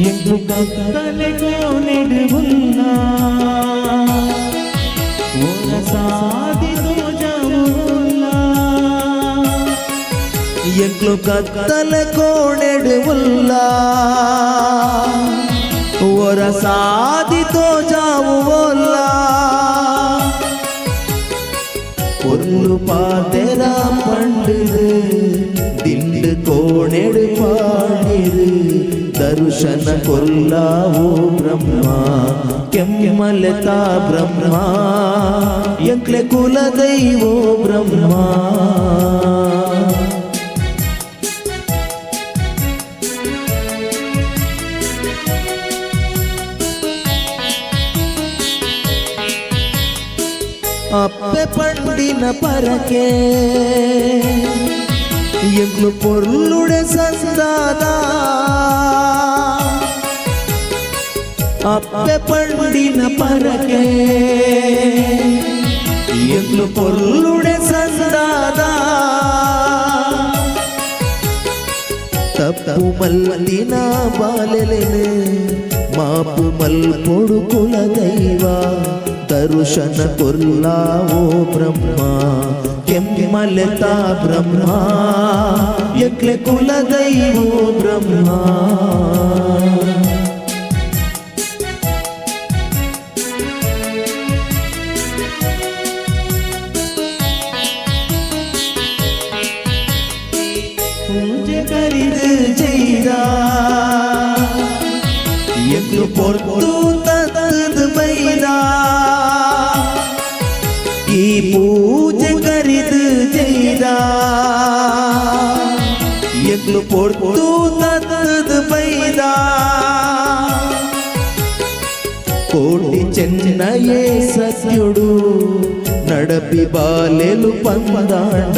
ಎಂಕ್ಲು ಕತ್ತಲೆ ಕೋನೆಡುವುಲ್ಲ ಓರ ಸಾದಿದು ಜವುಲ್ಲ ಎಂಕ್ಲು ಕತ್ತಲೆ ಕೋಣೆಡುವುಲ್ಲ ಓರ ಸಾದಿತೋ ಜಾವುವಲ್ಲ பொருள் பாதர பண்டிரு திண்டு கோணெடு பாடிரு ದರ್ಶನ ಕೊಲ್ಲಾವೋ ಬ್ರಹ್ಮ ಕೆಮ್ಮಲತಾ ಬ್ರಹ್ಮ ಎಂಕ್ಲೆ ಕುಲದೈವೋ ಬ್ರಹ್ಮ ಅಪ್ಪೆ ಪಂಡಿನ ಪರಕೆ ಎಂಕ್ಲು ಪೊರ್ಲುಡೆ ಸಂದಾದ ಅಪ್ಪೆ ಪಂಡಿನ ಪರಕೆ ಎಂಕ್ಲು ಪೊರ್ಲುಡೆ ಸಂದಾದ ತಪ್ಪು ಮಲ್ಲಿನ ಬಾಲೆಲೆನೆ ಮಾಪು ಮಲ್ಪೊಡು ಕುಲದೈವ ದರ್ಶನ ಕೊಲ್ಲಾವೋ ಬ್ರಹ್ಮ ಕೆಮ್ಮಲತಾ ಬ್ರಹ್ಮ ಎಂಕ್ಲೆ ಕುಲದೈವೋ ಬ್ರಹ್ಮ ಪೂಜೆ ಕರಿದು ಜೈದ ಎಂಕ್ಲು ಪೊರ್ತು ತದು ಬೈದ ಈ ಪೂಜೆ ಕರಿದು ಜೈದ ಎಂಕ್ಲು ಪೊರ್ತು ತದು ಬೈದ ಕೋಟಿ ಚೆನ್ನಯೇ ಸತ್ಯುಡು ನಡಪಿ ಬಾಲೆಲು ಪಂದಾಂಡ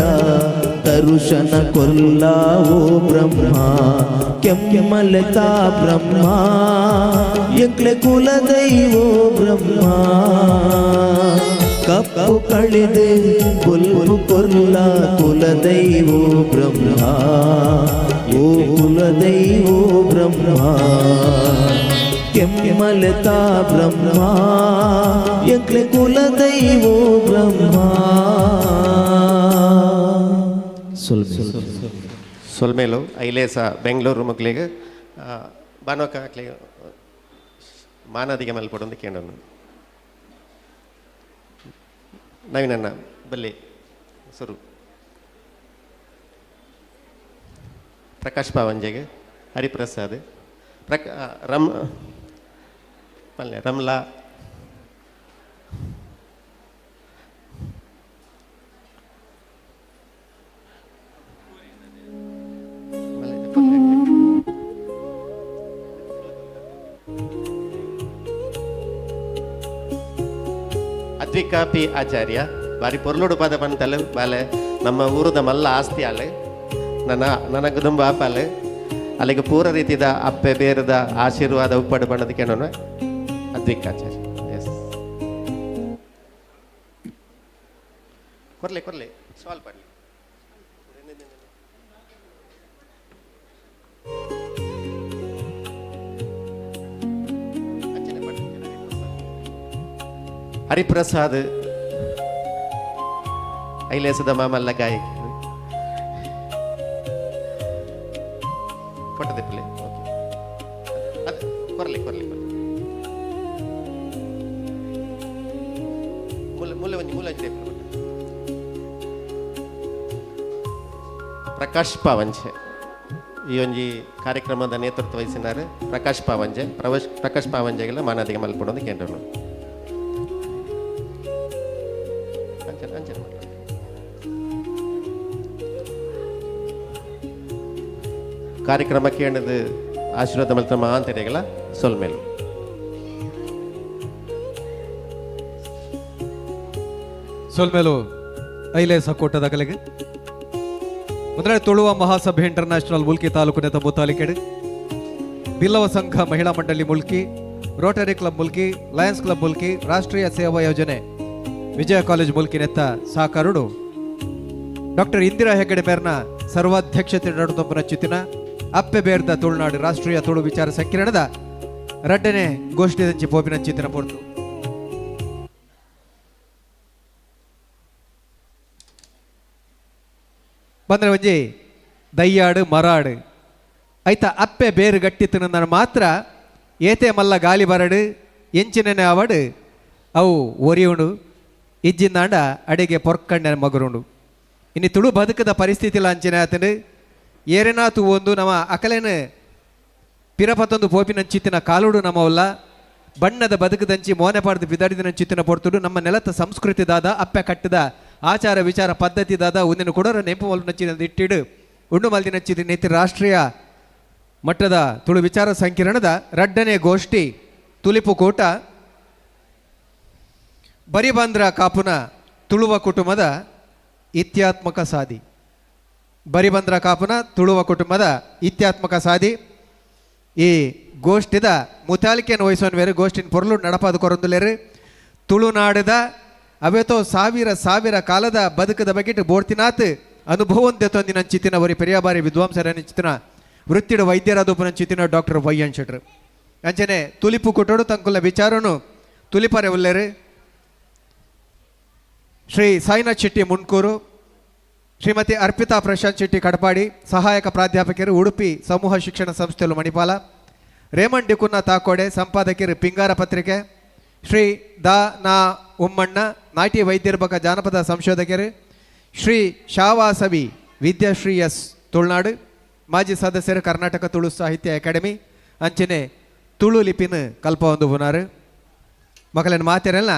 ದರ್ಶನ ಕೊಲ್ಲಾವೋ ಬ್ರಹ್ಮ ಕೆಮ್ಮಲತಾ ಬ್ರಹ್ಮ ಎಂಕ್ಲೆ ಕುಲದೈವೋ ಬ್ರಹ್ಮ ಕಪ್ಪು ಕಳೆದೆ ಬೊಲ್ಪು ಕೊಲ್ಲ ಕುಲದೈವೋ ಬ್ರಹ್ಮ ಓ ಕುಲದೈವೋ ಬ್ರಹ್ಮ ಕೆಮ್ಮಲತಾ ಬ್ರಹ್ಮ ಎಂಕ್ಲೆ ಕುಲದೈವೋ ಬ್ರಹ್ಮ ಸೊಲ್ಮೇಲು ಐಲೇಸ ಬೆಂಗಳೂರು ಮಕ್ಕಳಿಗೆ ಬಾನೋಕ ಮಕ್ಕಳಿಗೆ ಮಾನದಿಗೆ ಮಲ್ಪಡೊಂದು ಕೇಳೋಣ ನವೀನಣ್ಣ ಬಲ್ಲಿ ಸುರು ಪ್ರಕಾಶ್ ಪಾವಂಜೆಗೆ ಹರಿಪ್ರಸಾದ್ ರಮ್ಲಾ ಅದ್ವಿಕಾ ಪಿ ಆಚಾರ್ಯ ಬಾರಿ ಪೊರ್ಲುಡು ಪದ ಪಂತಲು ಬಾಲೆ ನಮ್ಮ ಊರದ ಮಲ್ಲ ಆಸ್ತಿ ಆಳು ನನ್ನ ಕುಟುಂಬ ಆಪಲ್ ಅಲ್ಲಿಗೆ ಪೂರ ರೀತಿದ ಅಪ್ಪೆ ಬೇರದ ಆಶೀರ್ವಾದ ಉಪ್ಪಡು ಬಣ್ಣದಕ್ಕೆ ನಾನು ಅದ್ವಿಕಾಚಾರ್ಯ ಎಸ್ ಕೊರ್ಲೆ ಸಾಲ್ವ್ ಮಾಡಲಿ ಹರಿಪ್ರಸಾದ್ ಐಲೇಸದ ಮಾಮಲ್ಲ ಗಾಯಕಿ ಕೊಟ್ಟದಿಪ್ಪಲೆ ಕೊರ್ಲಿ ಮುಲ್ಲ ಪ್ರಕಾಶ್ ಪಾವಂಜೆ ಈ ಒಂಜಿ ಕಾರ್ಯಕ್ರಮದ ನೇತೃತ್ವ ವಹಿಸಿದ್ದಾರೆ ಪ್ರಕಾಶ್ ಪಾವಂಜೆಗೆಲ್ಲ ಮಾನದಿಗೆ ಮಲ್ಪಡೋದು ಕೇಂದ್ರ ಕಾರ್ಯಕ್ರಮಕ್ಕೆ ಏನದು ಆಶೀರ್ವಾದ ಮಲ್ತ ಮಹಾಂತರಿಗಳ ಸೊಲ್ಮೇಲು ಸೊಲ್ಮೇಲು ಐಲೆ ಸಕೋಟದ ಕಲೆಗೆ ಮುಂದ್ರೆ ತುಳುವ ಮಹಾಸಭೆ ಇಂಟರ್ನ್ಯಾಷನಲ್ ಮುಲ್ಕಿ ತಾಲೂಕು ತಾಲೂಕೆಡೆ ಬಿಲ್ಲವ ಸಂಘ ಮಹಿಳಾ ಮಂಡಳಿ Mulki Rotary club Mulki Lions club Mulki ರಾಷ್ಟ್ರೀಯ ಸೇವಾ ಯೋಜನೆ ವಿಜಯ ಕಾಲೇಜ್ ಮುಲ್ಕಿ ನೆತ್ತ ಸಾಕಾರುಡು ಡಾಕ್ಟರ್ ಇಂದಿರಾ ಹೆಗಡೆ ಮೇರ್ನ ಸರ್ವಾಧ್ಯಕ್ಷತೆ ನಡೆದೊಬ್ಬನ ಚಿತ್ತಿನ ಅಪ್ಪೆ ಬೇರ್ದ ತುಳುನಾಡು ರಾಷ್ಟ್ರೀಯ ತುಳು ವಿಚಾರ ಸಂಕಿರಣದ ರಡ್ಡನೆ ಗೋಷ್ಠಿದಂಚಿ ಪೋಪಿನ ಚಿತ್ತಿನ ಪೊರ್ತು ಬಂದ್ರೆ ಒಂಜಿ ದಯ್ಯಾಡು ಮರಾಡು ಐತ ಅಪ್ಪೆ ಬೇರು ಗಟ್ಟಿತ್ತು ನನ್ನ ಮಾತ್ರ ಏತೆ ಮಲ್ಲ ಗಾಲಿ ಬರಡು ಎಂಚಿನೇ ಅವಡು ಅವು ಒರಿಯುಂಡು ಇಜ್ಜಿಂದಾಂಡ ಅಡಿಗೆ ಪೊರ್ಕಂಡ ಮಗುರುಂಡು ಇನ್ನು ತುಳು ಬದುಕದ ಪರಿಸ್ಥಿತಿ ಅಂಚನೆ ಆತಂಡು ಏರೆನಾತು ಒಂದು ನಮ್ಮ ಅಕಲೇನು ಪಿರಪತ್ತೊಂದು ಪೋಪಿನ ಚಿತ್ತಿನ ಕಾಲುಡು ನಮ್ಮವಲ್ಲ ಬಣ್ಣದ ಬದುಕದಂಚಿ ಮೋನೆ ಪಾಡ್ದು ಬಿದಾಡಿದ ಚಿತ್ತಿನ ಪೊರ್ತುಡು ನಮ್ಮ ನೆಲದ ಸಂಸ್ಕೃತಿ ದಾದ ಅಪ್ಪೆ ಕಟ್ಟದ ಆಚಾರ ವಿಚಾರ ಪದ್ಧತಿ ದಾದ ಒಂದಿನ ಕೊಡೋರ ನೆಂಪು ಮಲ್ಪು ನಚ್ಚಿನ ಇಟ್ಟಿಡು ಉಂಡು ಮಲ್ದಿ ನಚ್ಚಿದ ನೆತ್ತಿ ರಾಷ್ಟ್ರೀಯ ಮಟ್ಟದ ತುಳು ವಿಚಾರ ಸಂಕಿರಣದ ರಡ್ಡನೆ ಗೋಷ್ಠಿ ತುಲಿಪು ಕೂಟ ಬರಿಬಂದ್ರ ಕಾಪುನ ತುಳುವ ಕುಟುಂಬದ ಇತ್ಯಾತ್ಮಕ ಸಾದಿ ಬರಿಬಂದ್ರ ಕಾಪುನ ತುಳುವ ಕುಟುಂಬದ ಇತ್ಯಾತ್ಮಕ ಸಾದಿ ಈ ಗೋಷ್ಠಿದ ಮುತಾಲಿಕೆಯನ್ನು ವಹಿಸೋನ್ ಬೇರೆ ಗೋಷ್ಠಿನ ಪೊರ್ಲು ನಡಪಾದು ಕೊರೊಂದುಲೇರು ತುಳುನಾಡದ ಅವೇತೋ ಸಾವಿರ ಕಾಲದ ಬದುಕದ ಬಗೆಟ್ ಬೋಡ್ತಿನಾತ್ ಅನುಭವಂತೆ ತೊಂದಿನ ಚಿತ್ತಿನ ವರಿ ಪೆರಿಯಾಬಾರಿ ವಿದ್ವಾಂಸರ ಚಿತ್ತಿನ ವೃತ್ತಿಡ ವೈದ್ಯರಾದೊಬ್ಬನ ಚಿತ್ತಿನ ಡಾಕ್ಟರ್ ವೈ.ಎನ್. ಶೆಟ್ರು ಅಂಚನೆ ತುಲಿಪು ಕೊಟ್ಟೋಡು ತಂಕುಲ ವಿಚಾರನು ತುಲಿಪರೆ ಉಲ್ಲೇರು ಶ್ರೀ ಸಾಯಿನಾಥ್ ಶೆಟ್ಟಿ ಮುನ್ಕೂರು ಶ್ರೀಮತಿ ಅರ್ಪಿತಾ ಪ್ರಶಾಂತ್ ಶೆಟ್ಟಿ ಕಡಪಾಡಿ ಸಹಾಯಕ ಪ್ರಾಧ್ಯಾಪಕರು ಉಡುಪಿ ಸಮೂಹ ಶಿಕ್ಷಣ ಸಂಸ್ಥೆಲು ಮಣಿಪಾಲ ರೇಮಂಡ್ ಡಿಕುನ್ನ ತಾಕೋಡೆ ಸಂಪಾದಕರು ಪಿಂಗಾರ ಪತ್ರಿಕೆ ಶ್ರೀ ನಾ ಉಮ್ಮಣ್ಣ ನಾಟಿ ವೈದ್ಯರ್ಬಕ ಜಾನಪದ ಸಂಶೋಧಕರು ಶ್ರೀ ಶಾವಾಸವಿ ವಿದ್ಯಾಶ್ರೀ ಎಸ್ ತುಳುನಾಡು ಮಾಜಿ ಸದಸ್ಯರು ಕರ್ನಾಟಕ ತುಳು ಸಾಹಿತ್ಯ ಅಕಾಡೆಮಿ ಅಂಚನೆ ತುಳು ಲಿಪಿನ ಕಲ್ಪ ಒಂದು ಬುನಾರು ಮಕ್ಕಳನ್ನ ಮಾತಿರಲ್ಲ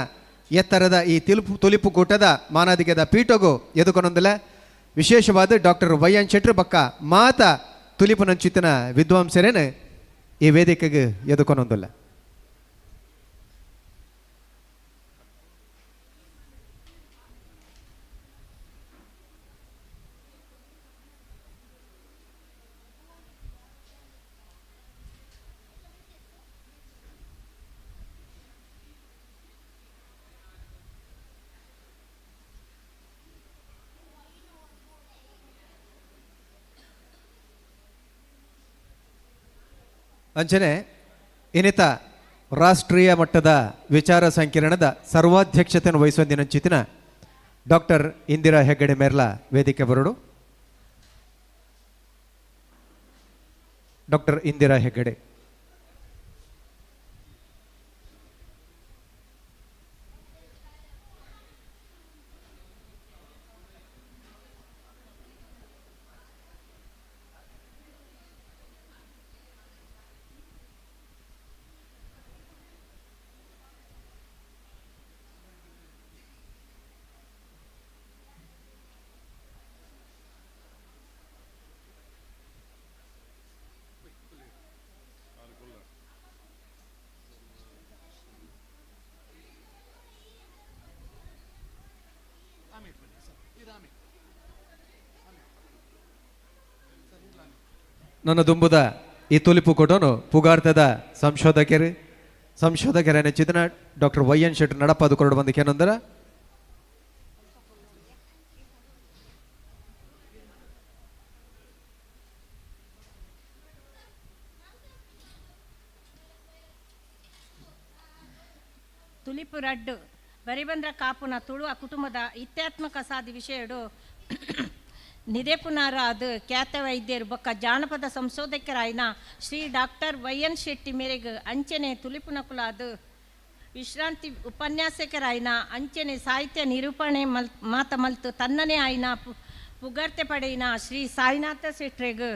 ಎತ್ತರದ ಈ ತುಲಿಪು ಕೂಟದ ಮಾನಾದಿಗೆದ ಪೀಠಗೂ ಎದುಕೊನೊಂದಿಲ್ಲ ವಿಶೇಷವಾದ ಡಾಕ್ಟರ್ ವೈ.ಎನ್. ಶೆಟ್ರು ಬಕ್ಕ ಮಾತ ತುಲಿಪುನ ಚಿತ್ತಿನ ವಿದ್ವಾಂಸರೇನು ಈ ವೇದಿಕೆಗೆ ಎದುಕೊನೊಂದಿಲ್ಲ ಅಂಚನೆ ಇನ್ನಿತ ರಾಷ್ಟ್ರೀಯ ಮಟ್ಟದ ವಿಚಾರ ಸಂಕಿರಣದ ಸರ್ವಾಧ್ಯಕ್ಷತೆಯನ್ನು ವಹಿಸುವಂದಿನ ಚಿತ್ತಿನ ಡಾಕ್ಟರ್ ಇಂದಿರಾ ಹೆಗಡೆ ಮೇರ್ಲ ವೇದಿಕೆ ಬರೋಡು ಡಾಕ್ಟರ್ ಇಂದಿರಾ ಹೆಗಡೆ ನನ್ನ ದುಂಬುದ ಈ ತುಲಿಪು ಕೊಟ್ಟೋನು ಪುಗಾರ್ತದ ಸಂಶೋಧಕರ ನೆಚ್ಚಿದನ ಡಾಕ್ಟರ್ ವೈ.ಎನ್. ಶೆಟ್ಟಿ ನಡಪಾದು ಕೊರಡು ಬಂದಕ್ಕೆ ಏನಂದ್ರೆ ತುಲಿಪು ರಡ್ಡು ಬರಿಬಂದ್ರ ಕಾಪುನ ತುಳುವ ಕುಟುಂಬದ ಇತ್ಯಾತ್ಮಕ ಸಾಧಿ ವಿಷಯಡು ನಿದೇಪುನಾರ ಅದು ಖ್ಯಾತ ವೈದ್ಯರು ಬೊಕ್ಕ ಜಾನಪದ ಸಂಶೋಧಕರಾಯಿನ ಶ್ರೀ ಡಾಕ್ಟರ್ ವೈ.ಎನ್. ಶೆಟ್ಟಿ ಮೇರೆಗೆ ಅಂಚನೆ ತುಲಿಪುನಕುಲ ಅದು ವಿಶ್ರಾಂತಿ ಉಪನ್ಯಾಸಕರಾಯಿನ ಅಂಚನೆ ಸಾಹಿತ್ಯ ನಿರೂಪಣೆ ಮಾತ ಮಲ್ತು ತನ್ನನೇ ಆಯ್ನ ಪುಗರ್ತೆ ಪಡೆಯಿನ ಶ್ರೀ ಸಾಯಿನಾಥ ಶೆಟ್ರೆಗೆ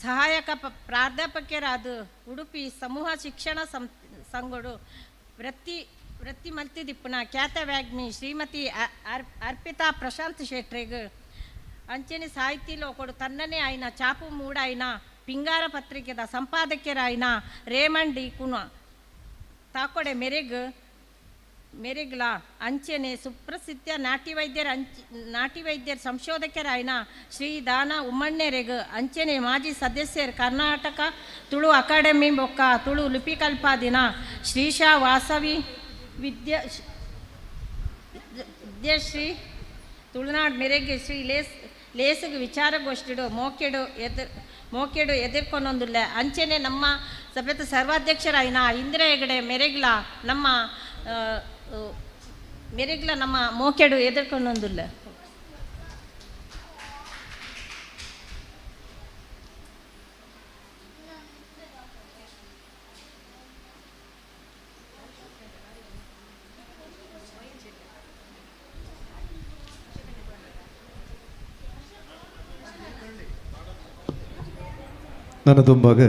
ಸಹಾಯಕ ಪ್ರಾಧ್ಯಾಪಕರಾದ ಉಡುಪಿ ಸಮೂಹ ಶಿಕ್ಷಣ ಸಂಘಡು ವೃತ್ತಿ ಮಲ್ತಿದಿಪ್ಪುನ ಖ್ಯಾತ ವ್ಯಾಗ್ಮಿ ಶ್ರೀಮತಿ ಅರ್ಪಿತಾ ಪ್ರಶಾಂತ್ ಶೆಟ್ರೆಗೆ ಅಂಚನೆ ಸಾಹಿತ್ಯలో ఒకడు ತನ್ನನೇ ಆಯ್ನ ಚಾಪು ಮೂಡಾಯ್ನ ಪಿಂಗಾರ ಪತ್ರಿಕೆದ ಸಂಪಾದಕರಾಯ್ನ ರೇಮಂಡ್ ಡಿ ಕುನ ತಾಕೊಡೆ ಮೆರೆಗ್ಲ ಅಂಚನೆ ಸುಪ್ರಸಿದ್ಧ ನಾಟಿ ವೈದ್ಯರ ಸಂಶೋಧಕರಾಯ್ನ ಶ್ರೀ ದಾನ ಉಮ್ಮಣ್ಣೆರೆಗ್ ಅಂಚನೆ ಮಾಜಿ ಸದಸ್ಯರು ಕರ್ನಾಟಕ ತುಳು ಅಕಾಡೆಮಿ ಬೊಕ್ಕ ತುಳು ಲಿಪಿಕಲ್ಪಾದಿನ ಶ್ರೀಶಾ ವಾಸವಿ ವಿದ್ಯಾಶ್ರೀ ತುಳುನಾಡು ಮೆರೆಗೆ ಶ್ರೀ ಲೇಸಗ್ ವಿಚಾರಗೋಷ್ಠಿಡು ಮೋಕೆಡು ಎದುರ್ಕೊಂದೊಂದಿಲ್ಲ ಅಂಚನೆ ನಮ್ಮ ಸಭೆದ ಸರ್ವಾಧ್ಯಕ್ಷರಾಯಿನ ಇಂದಿರಾ ಹೆಗಡೆ ಮೆರೆಗ್ಲ ನಮ್ಮ ಮೋಕೆಡು ಎದುರ್ಕೊಂದೊಂದಿಲ್ಲ. ನನ್ನ ದುಂಬಾಗ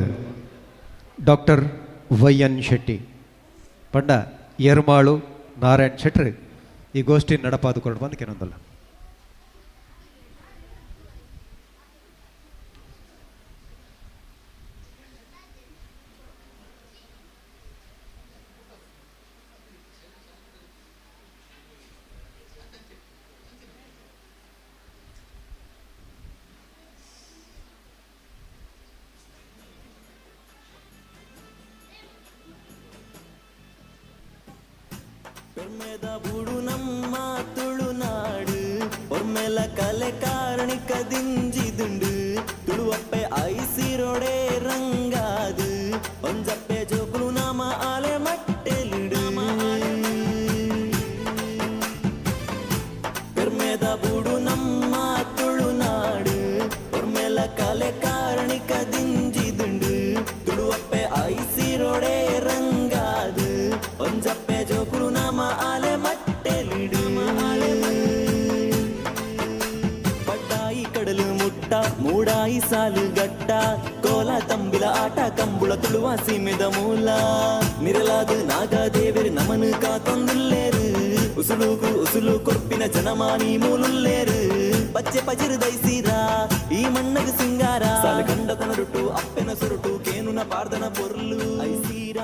ಡಾಕ್ಟರ್ ವೈ.ಎನ್. ಶೆಟ್ಟಿ ಪಂಡ ಎರ್ಮಾಳು ನಾರಾಯಣ್ ಶೆಟ್ರಿ ಈ ಗೋಷ್ಠಿ ನಡಪಾದು ಕೊರಡು ಬಂದು ಕೆಲವೊಂದಲ್ಲ. ಪೆರ್ಮೆದ ಬುಡು ನಮ್ಮ ತುಳುನಾಡು ಒಮ್ಮೆಲ ಕಲೆ ಕಾರಣಿಕ ದಿಂಜಿದುಂಡು ತುಳುವಪ್ಪೆ ಐಸಿರೋಡೆ ರಂಗಾದು ಒಂಜಪ್ಪೆ ಜೋಕುಲು ನಾಮ ಆಲೆ ಮಟ್ಟೆಲಿಡು ಪೆರ್ಮೆದ ಬುಡು ನಮ್ಮ ತುಳುನಾಡು ಒಮ್ಮೆಲ ಕಲೆ ಕಾರಣಿಕ ದಿಂಜಿದುಂಡು ತುಳುವಪ್ಪೆ ಐಸಿರೋಡೆ ರಂಗಾದು ಒಂಜಪ್ಪೆ ಜೋಕುಲು ಆಲೆ ಮಟ್ಟೆಲಿಡು ಪಟ್ಟಾಯಿ ಕಡಲು ಮುಟ್ಟ ಮೂಡಾಯಿ ಸಾಲು ಗಟ್ಟ ಕೋಲ ತಂಬಿಲ ಆಟ ಕಂಬುಳ ತುಳುವ ಸೀಮೆದ ಮೂಲ ಮಿರಲಾದು ನಾಗದೇವರು ನಮನು ಕಾತೊಂದುಲ್ಲೇರು ಉಸುಲು ಕೊರ್ಪಿನ ಜನಮಾನಿ ಮೂಲುಲ್ಲೇರು ಪಚ್ಚೆ ಪಜಿರು ದೈಸೀರ ಈ ಮಣ್ಣಗ ಸಿಂಗಾರ ಸಾಲ ಗಂಡತನ ರುಟು ಅಪ್ಪೆನ ಸುರುಟು ಕೇನುನ ಪಾರ್ದನ ಪೊರ್ಲು ಐಸೀರ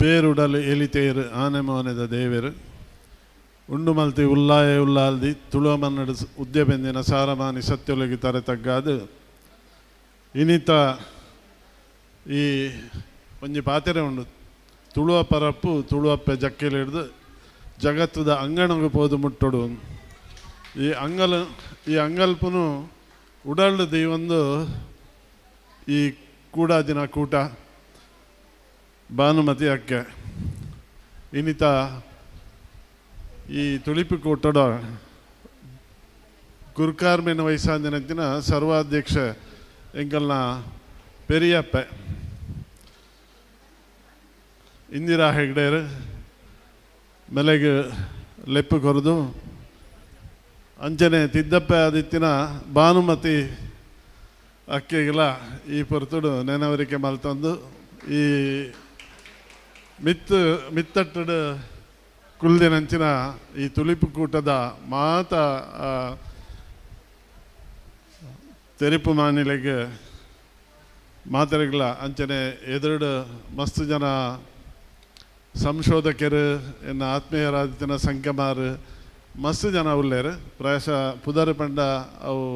பேருடல் எலித்தேர் ஆனமோனದ ದೇವರು ಉಂಡು ಮಲ್ತಿ ಉಲ್ಲಾಲ್ದಿ ತುಳುವ ಮನ್ನಡ ಉದ್ಯಪೆಂದಿನ ಸಾರಮಾನಿ ಸತ್ಯೊಲಗಿ ತರೆತಗ್ಗಾದು ಇನಿತ ಈ ಒಂಜಿ ಪಾತೆರೆ ಉಂಡು ತುಳುವ ಪರಪ್ಪು ತುಳುವಪ್ಪೆ ಜಕ್ಕೆಲಿಡ್ದು ಜಗತ್ತದ ಅಂಗಣಗು ಪೋದು ಮುಟ್ಟೊಡು ಈ ಅಂಗಲ್ಪುನು ಉಡಲ್ದು ಒಂದು ಈ ಕೂಡಾದಿನ ಕೂಟ ಭಾನುಮತಿ ಅಕ್ಕೆ ಇನಿತ ಈ ತುಳಿಪು ಕೊಟ್ಟಡ ಗುರುಕಾರ್ಮೆನ ವಯಸ್ಸಾಂದಿನತ್ತಿನ ಸರ್ವಾಧ್ಯಕ್ಷ ಎಂಕಲ್ನ ಪೆರಿಯಪ್ಪ ಇಂದಿರಾ ಹೆಗ್ಡೆರ್ ಮೆಲೆಗೆ ಲೆಪ್ಪು ಕೊರದು ಅಂಚನೆ ತಿದ್ದಪ್ಪ ಆದಿತ್ತಿನ ಭಾನುಮತಿ ಅಕ್ಕೆಗಳ ಈ ಪೊರ್ತುಡು ನೆನವರಿಕೆ ಮಲ್ತಂದು ಈ ಮಿತ್ತಟ್ಟಡು ಕುಲ್ದಿನಂಚಿನ ಈ ತುಳಿಪು ಕೂಟದ ಮಾತ ತೆರಿಪು ಮಾನಿಲೆಗೆ ಮಾತರೆಗಳ ಅಂಚನೆ ಎದುರು ಮಸ್ತ್ ಜನ ಸಂಶೋಧಕರು ಎನ್ನ ಆತ್ಮೀಯರಾದಿತ್ತಿನ ಸಂಕಮಾರು ಮಸ್ತ್ ಜನ ಉಳ್ಳೇರು ಪ್ರಾಯಶಃ ಪುದರ್ ಪಂಡ ಅವು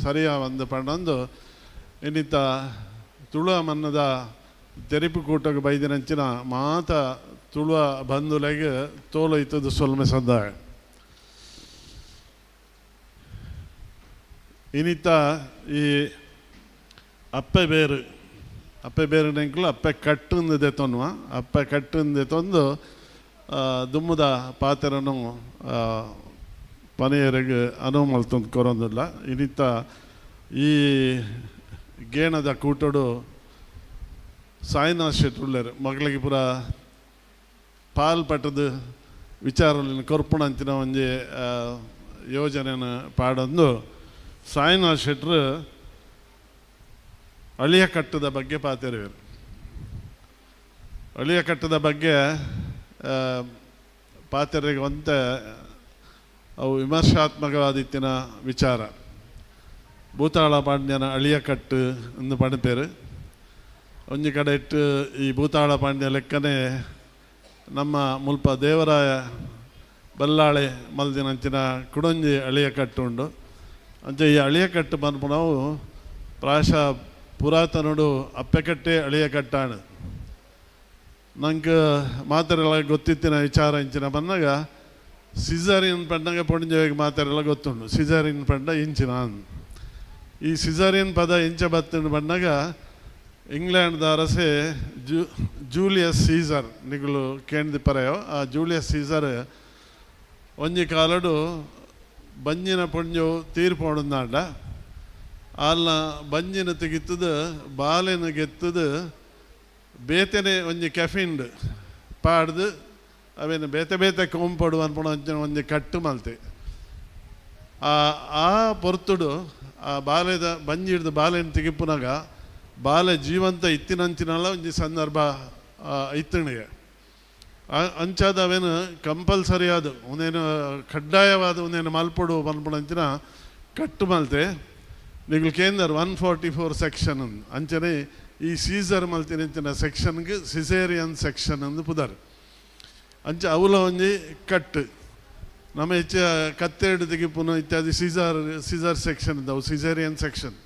ಸರಿಯ ಒಂದು ಪಂಡೊಂದು ಇನ್ನಿತ್ತ ತುಳುವ ಮನ್ನದ ತೆರಿಪು ಕೂಟಕ್ಕೆ ಬೈದಿನಂಚಿನ ಮಾತ ತುಳುವ ಬಂಧುಲೆಗೆ ತೋಲೈತದು ಸೊಲ್ಮೆ ಸದ್ದ ಇನ್ನಿತ್ತ ಈ ಅಪ್ಪೆ ಬೇರು ನೆಂಕಲು ಅಪ್ಪೆ ಕಟ್ಟಂದು ದೆತೊನ್ನುವ ಅಪ್ಪೆ ಕಟ್ಟಂದು ದೆತೊಂದು ದುಮ್ಮದ ಪಾತೆರನು ಪನೆಯರಿಗೆ ಅನುವು ಮಲ್ತೊಂದು ಕೊರೊಂದಿಲ್ಲ ಇನ್ನಿತ್ತ ಈ ಗೇಣದ ಕೂಟಡು ಸಾಯಿನಾಥ್ ಶೆಟ್ಟಿ ಉಳ್ಳೇರು ಮಗಳಿಗೆ ಪೂರ ಪಾಲ್ ಪಟ್ಟದ ವಿಚಾರದಲ್ಲಿ ಕೊರ್ಪುಣಂಚಿನ ಒಂಜಿ ಯೋಜನೆನ ಪಾಡೊಂದು ಸಾಯಿನಾಥ್ ಶೆಟ್ರು ಅಳಿಯ ಕಟ್ಟದ ಬಗ್ಗೆ ಪಾತೆರುವರು. ಅಳಿಯ ಕಟ್ಟದ ಬಗ್ಗೆ ಪಾತೆರಿಗೆ ಒಂತ ಅವು ವಿಮರ್ಶಾತ್ಮಕವಾದಿತ್ತಿನ ವಿಚಾರ. ಭೂತಾಳ ಪಾಂಡ್ಯನ ಅಳಿಯ ಕಟ್ಟು ಎಂದು ಪಣಪೇರು ಒಂಜಿ ಕಡೆ ಇಟ್ಟು ಈ ಭೂತಾಳ ಪಾಂಡ್ಯ ಲೆಕ್ಕನೇ ನಮ್ಮ ಮುಲ್ಪ ದೇವರಾಯ ಬಲ್ಲಾಳೆ ಮಲ್ದಿನಂಚಿನ ಕುಡೊಂಜಿ ಅಳಿಯ ಕಟ್ಟು ಉಂಡು. ಅಂಚೆ ಈ ಅಳಿಯ ಕಟ್ಟು ಬಂದ್ಪು ನಾವು ಪ್ರಾಯಶಃ ಪುರಾತನಡು ಅಪ್ಪೆಕಟ್ಟೆ ಅಳಿಯ ಕಟ್ಟಾണ്. ನಂಗೆ ಮಾತೆರೆಲ್ಲ ಗೊತ್ತಿತ್ತಿನ ವಿಚಾರ ಇಂಚಿನ ಬಂದಾಗ ಸಿಜರಿಯನ್ ಪಂಡಾಗ ಪೊಂಜೆಗೆ ಮಾತೆರೆಲ್ಲ ಗೊತ್ತುಂಡು. ಸಿಜರಿಯನ್ ಪಂಡ ಇಂಚಿನ ಈ ಸಿಜರಿಯನ್ ಪದ ಇಂಚ ಬತ್ತಂಡು ಬಂದಾಗ ಇಂಗ್ಲೆಂಡ್ದ ಅರಸೆ ಜೂಲಿಯಸ್ ಸೀಸರ್ ನಿಗಳು ಕೇಂದ್ರ ಪರೆಯೋ ಆ ಜೂಲಿಯಸ್ ಸೀಸರ್ ಒಂಜಿ ಕಾಲಡು ಬಂಜಿನ ಪೊಂಜು ತೀರ್ಪೋಡುಂದಾಂಡ ಅಲ್ಲ ಬಂಜಿನ ತೆಗಿತದ ಬಾಲೆನ ಗೆತ್ತದ ಬೇತೆನೆ ಒಂಜಿ ಕೆಫಿಂಡ್ ಪಾಡ್ದು ಅವೇನು ಬೇತೆ ಕೊಂಪಡು ಅನ್ಪಣ ಒಂಜಿ ಕಟ್ಟು ಮಲ್ತೆ ಆ ಪೊರ್ತುಡು ಆ ಬಾಲೆದ ಬಂಜಿ ಹಿಡ್ದು ಬಾಲೆನ ತೆಗಿಪುನಾಗ ಬಾಲೆ ಜೀವಂತ ಇತ್ತಿನಂಚಿನಲ್ಲ ಒಂಜಿ ಸಂದರ್ಭ ಇತ್ತಣಿಗೆ ಅಂಚಾದ ಅವೇನು ಕಂಪಲ್ಸರಿ ಅದು ಒಂದೇನು ಕಡ್ಡಾಯವಾದ ಒಂದೇನು ಮಲ್ಪಡು ಮಲ್ಪಡಂಚಿನ ಕಟ್ಟು ಮಲ್ತೆ ನಿಗಳು ಕೇಂದ್ರ 144 ಸೆಕ್ಷನ್ ಅಂಚನೆ ಈ ಸೀಸರ್ ಮಲ್ತಿನಂಚಿನ ಸೆಕ್ಷನ್ಗೆ ಸಿಸೇರಿಯನ್ ಸೆಕ್ಷನ್ ಅಂದು ಪುದರ್ ಅಂಚೆ ಅವಲ ಒಂಜಿ ಕಟ್ಟು ನಮ್ಮ ಹೆಚ್ಚ ಕತ್ತೆರಡು ತೆಗಿಪುನು ಇತ್ಯಾದಿ ಸೀಸರ್ ಸೆಕ್ಷನ್ ಇದ್ದವು ಸಿಸೇರಿಯನ್ ಸೆಕ್ಷನ್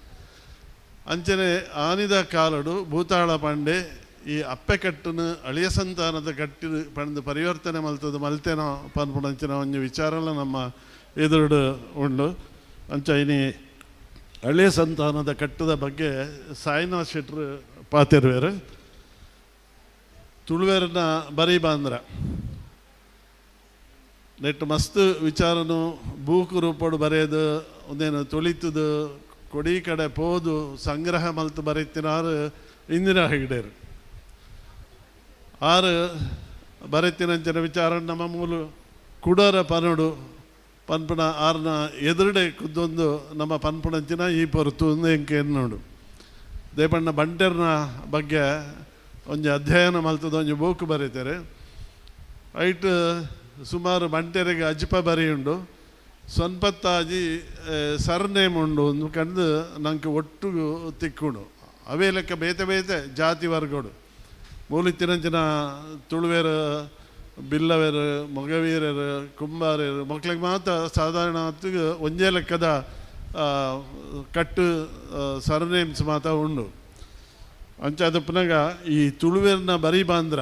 ಅಂಚನೆ ಆನಿದ ಕಾಲಡು ಭೂತಾಳ ಪಾಂಡೆ ಈ ಅಪ್ಪೆ ಕಟ್ಟನ್ನು ಅಳಿಯ ಸಂತಾನದ ಕಟ್ಟಿ ಪಂದು ಪರಿವರ್ತನೆ ಮಲ್ತದ ಮಲ್ತೇನೋ ಪನ್ಪುಣಂಚಿನ ಒಂಜಿ ವಿಚಾರಲ್ಲ ನಮ್ಮ ಎದುರು ಉಂಡು. ಅಂಚ ಇನಿ ಹಳೆಯ ಸಂತಾನದ ಕಟ್ಟದ ಬಗ್ಗೆ ಸಾಯಿನಾಥ್ ಶೆಟ್ರು ಪಾತೆರುವೇರು ತುಳುವೇರನ್ನ ಬರೀ ಬಾಂದ್ರ ನೆಟ್ಟು ಮಸ್ತ್ ವಿಚಾರನು ಬೂಕು ರೂಪಡು ಬರೆಯೋದು ಒಂದೇನು ತುಳಿತದು ಕೊಡಿ ಕಡೆ ಪೋದು ಸಂಗ್ರಹ ಮಲ್ತು ಬರೀತಿನಾರು ಇಂದಿರಾ ಹೆಗ್ಡೇರು ಆರು ಬರೀತಿನಂಚಿನ ವಿಚಾರ ನಮ್ಮ ಮೂಲು ಕುಡರ ಪನಡು ಪನ್ಪುಣ ಆರ್ನ ಎದುರುಡೆ ಕುದ್ದೊಂದು ನಮ್ಮ ಪನ್ಪುಣಂಚಿನ ಈ ಪೊರ್ತು ಎಂಕೆ ನೋಡು ದೇಪಣ್ಣ ಬಂಟೆರ್ನ ಬಗ್ಗೆ ಒಂಜಿ ಅಧ್ಯಯನ ಮಲ್ತದ ಒಂಜಿ ಬೂಕು ಬರೀತಾರೆ ಐಟ್ ಸುಮಾರು ಬಂಟೆರಿಗೆ ಅಜ್ಪ ಬರೆಯುಂಡು ಸೊನ್ಪತ್ತಾಜಿ ಸರ್ನೇಮ್ ಉಂಡು ಒಂದು ಕಂಡು ನಂಗೆ ಒಟ್ಟು ತಿಕ್ಕುಂಡು ಅವೇ ಲೆಕ್ಕ ಬೇತೆ ಜಾತಿ ವರ್ಗಡು ಮೂಲಿತ್ತಿನಂಚಿನ ತುಳುವೇರು ಬಿಲ್ಲವೇರು ಮೊಗವೀರರು ಕುಂಬಾರರು ಮಕ್ಳಿಗೆ ಮಾತ್ರ ಸಾಧಾರಣ ಹೊತ್ತಿಗೆ ಒಂದೇ ಲೆಕ್ಕದ ಕಟ್ಟು ಸರ್ನೇಮ್ಸ್ ಮಾತ್ರ ಉಂಡು ಅಂಚಾದ ಪುನಗ ಈ ತುಳುವೇರಿನ ಬರೀ ಬಾಂದ್ರ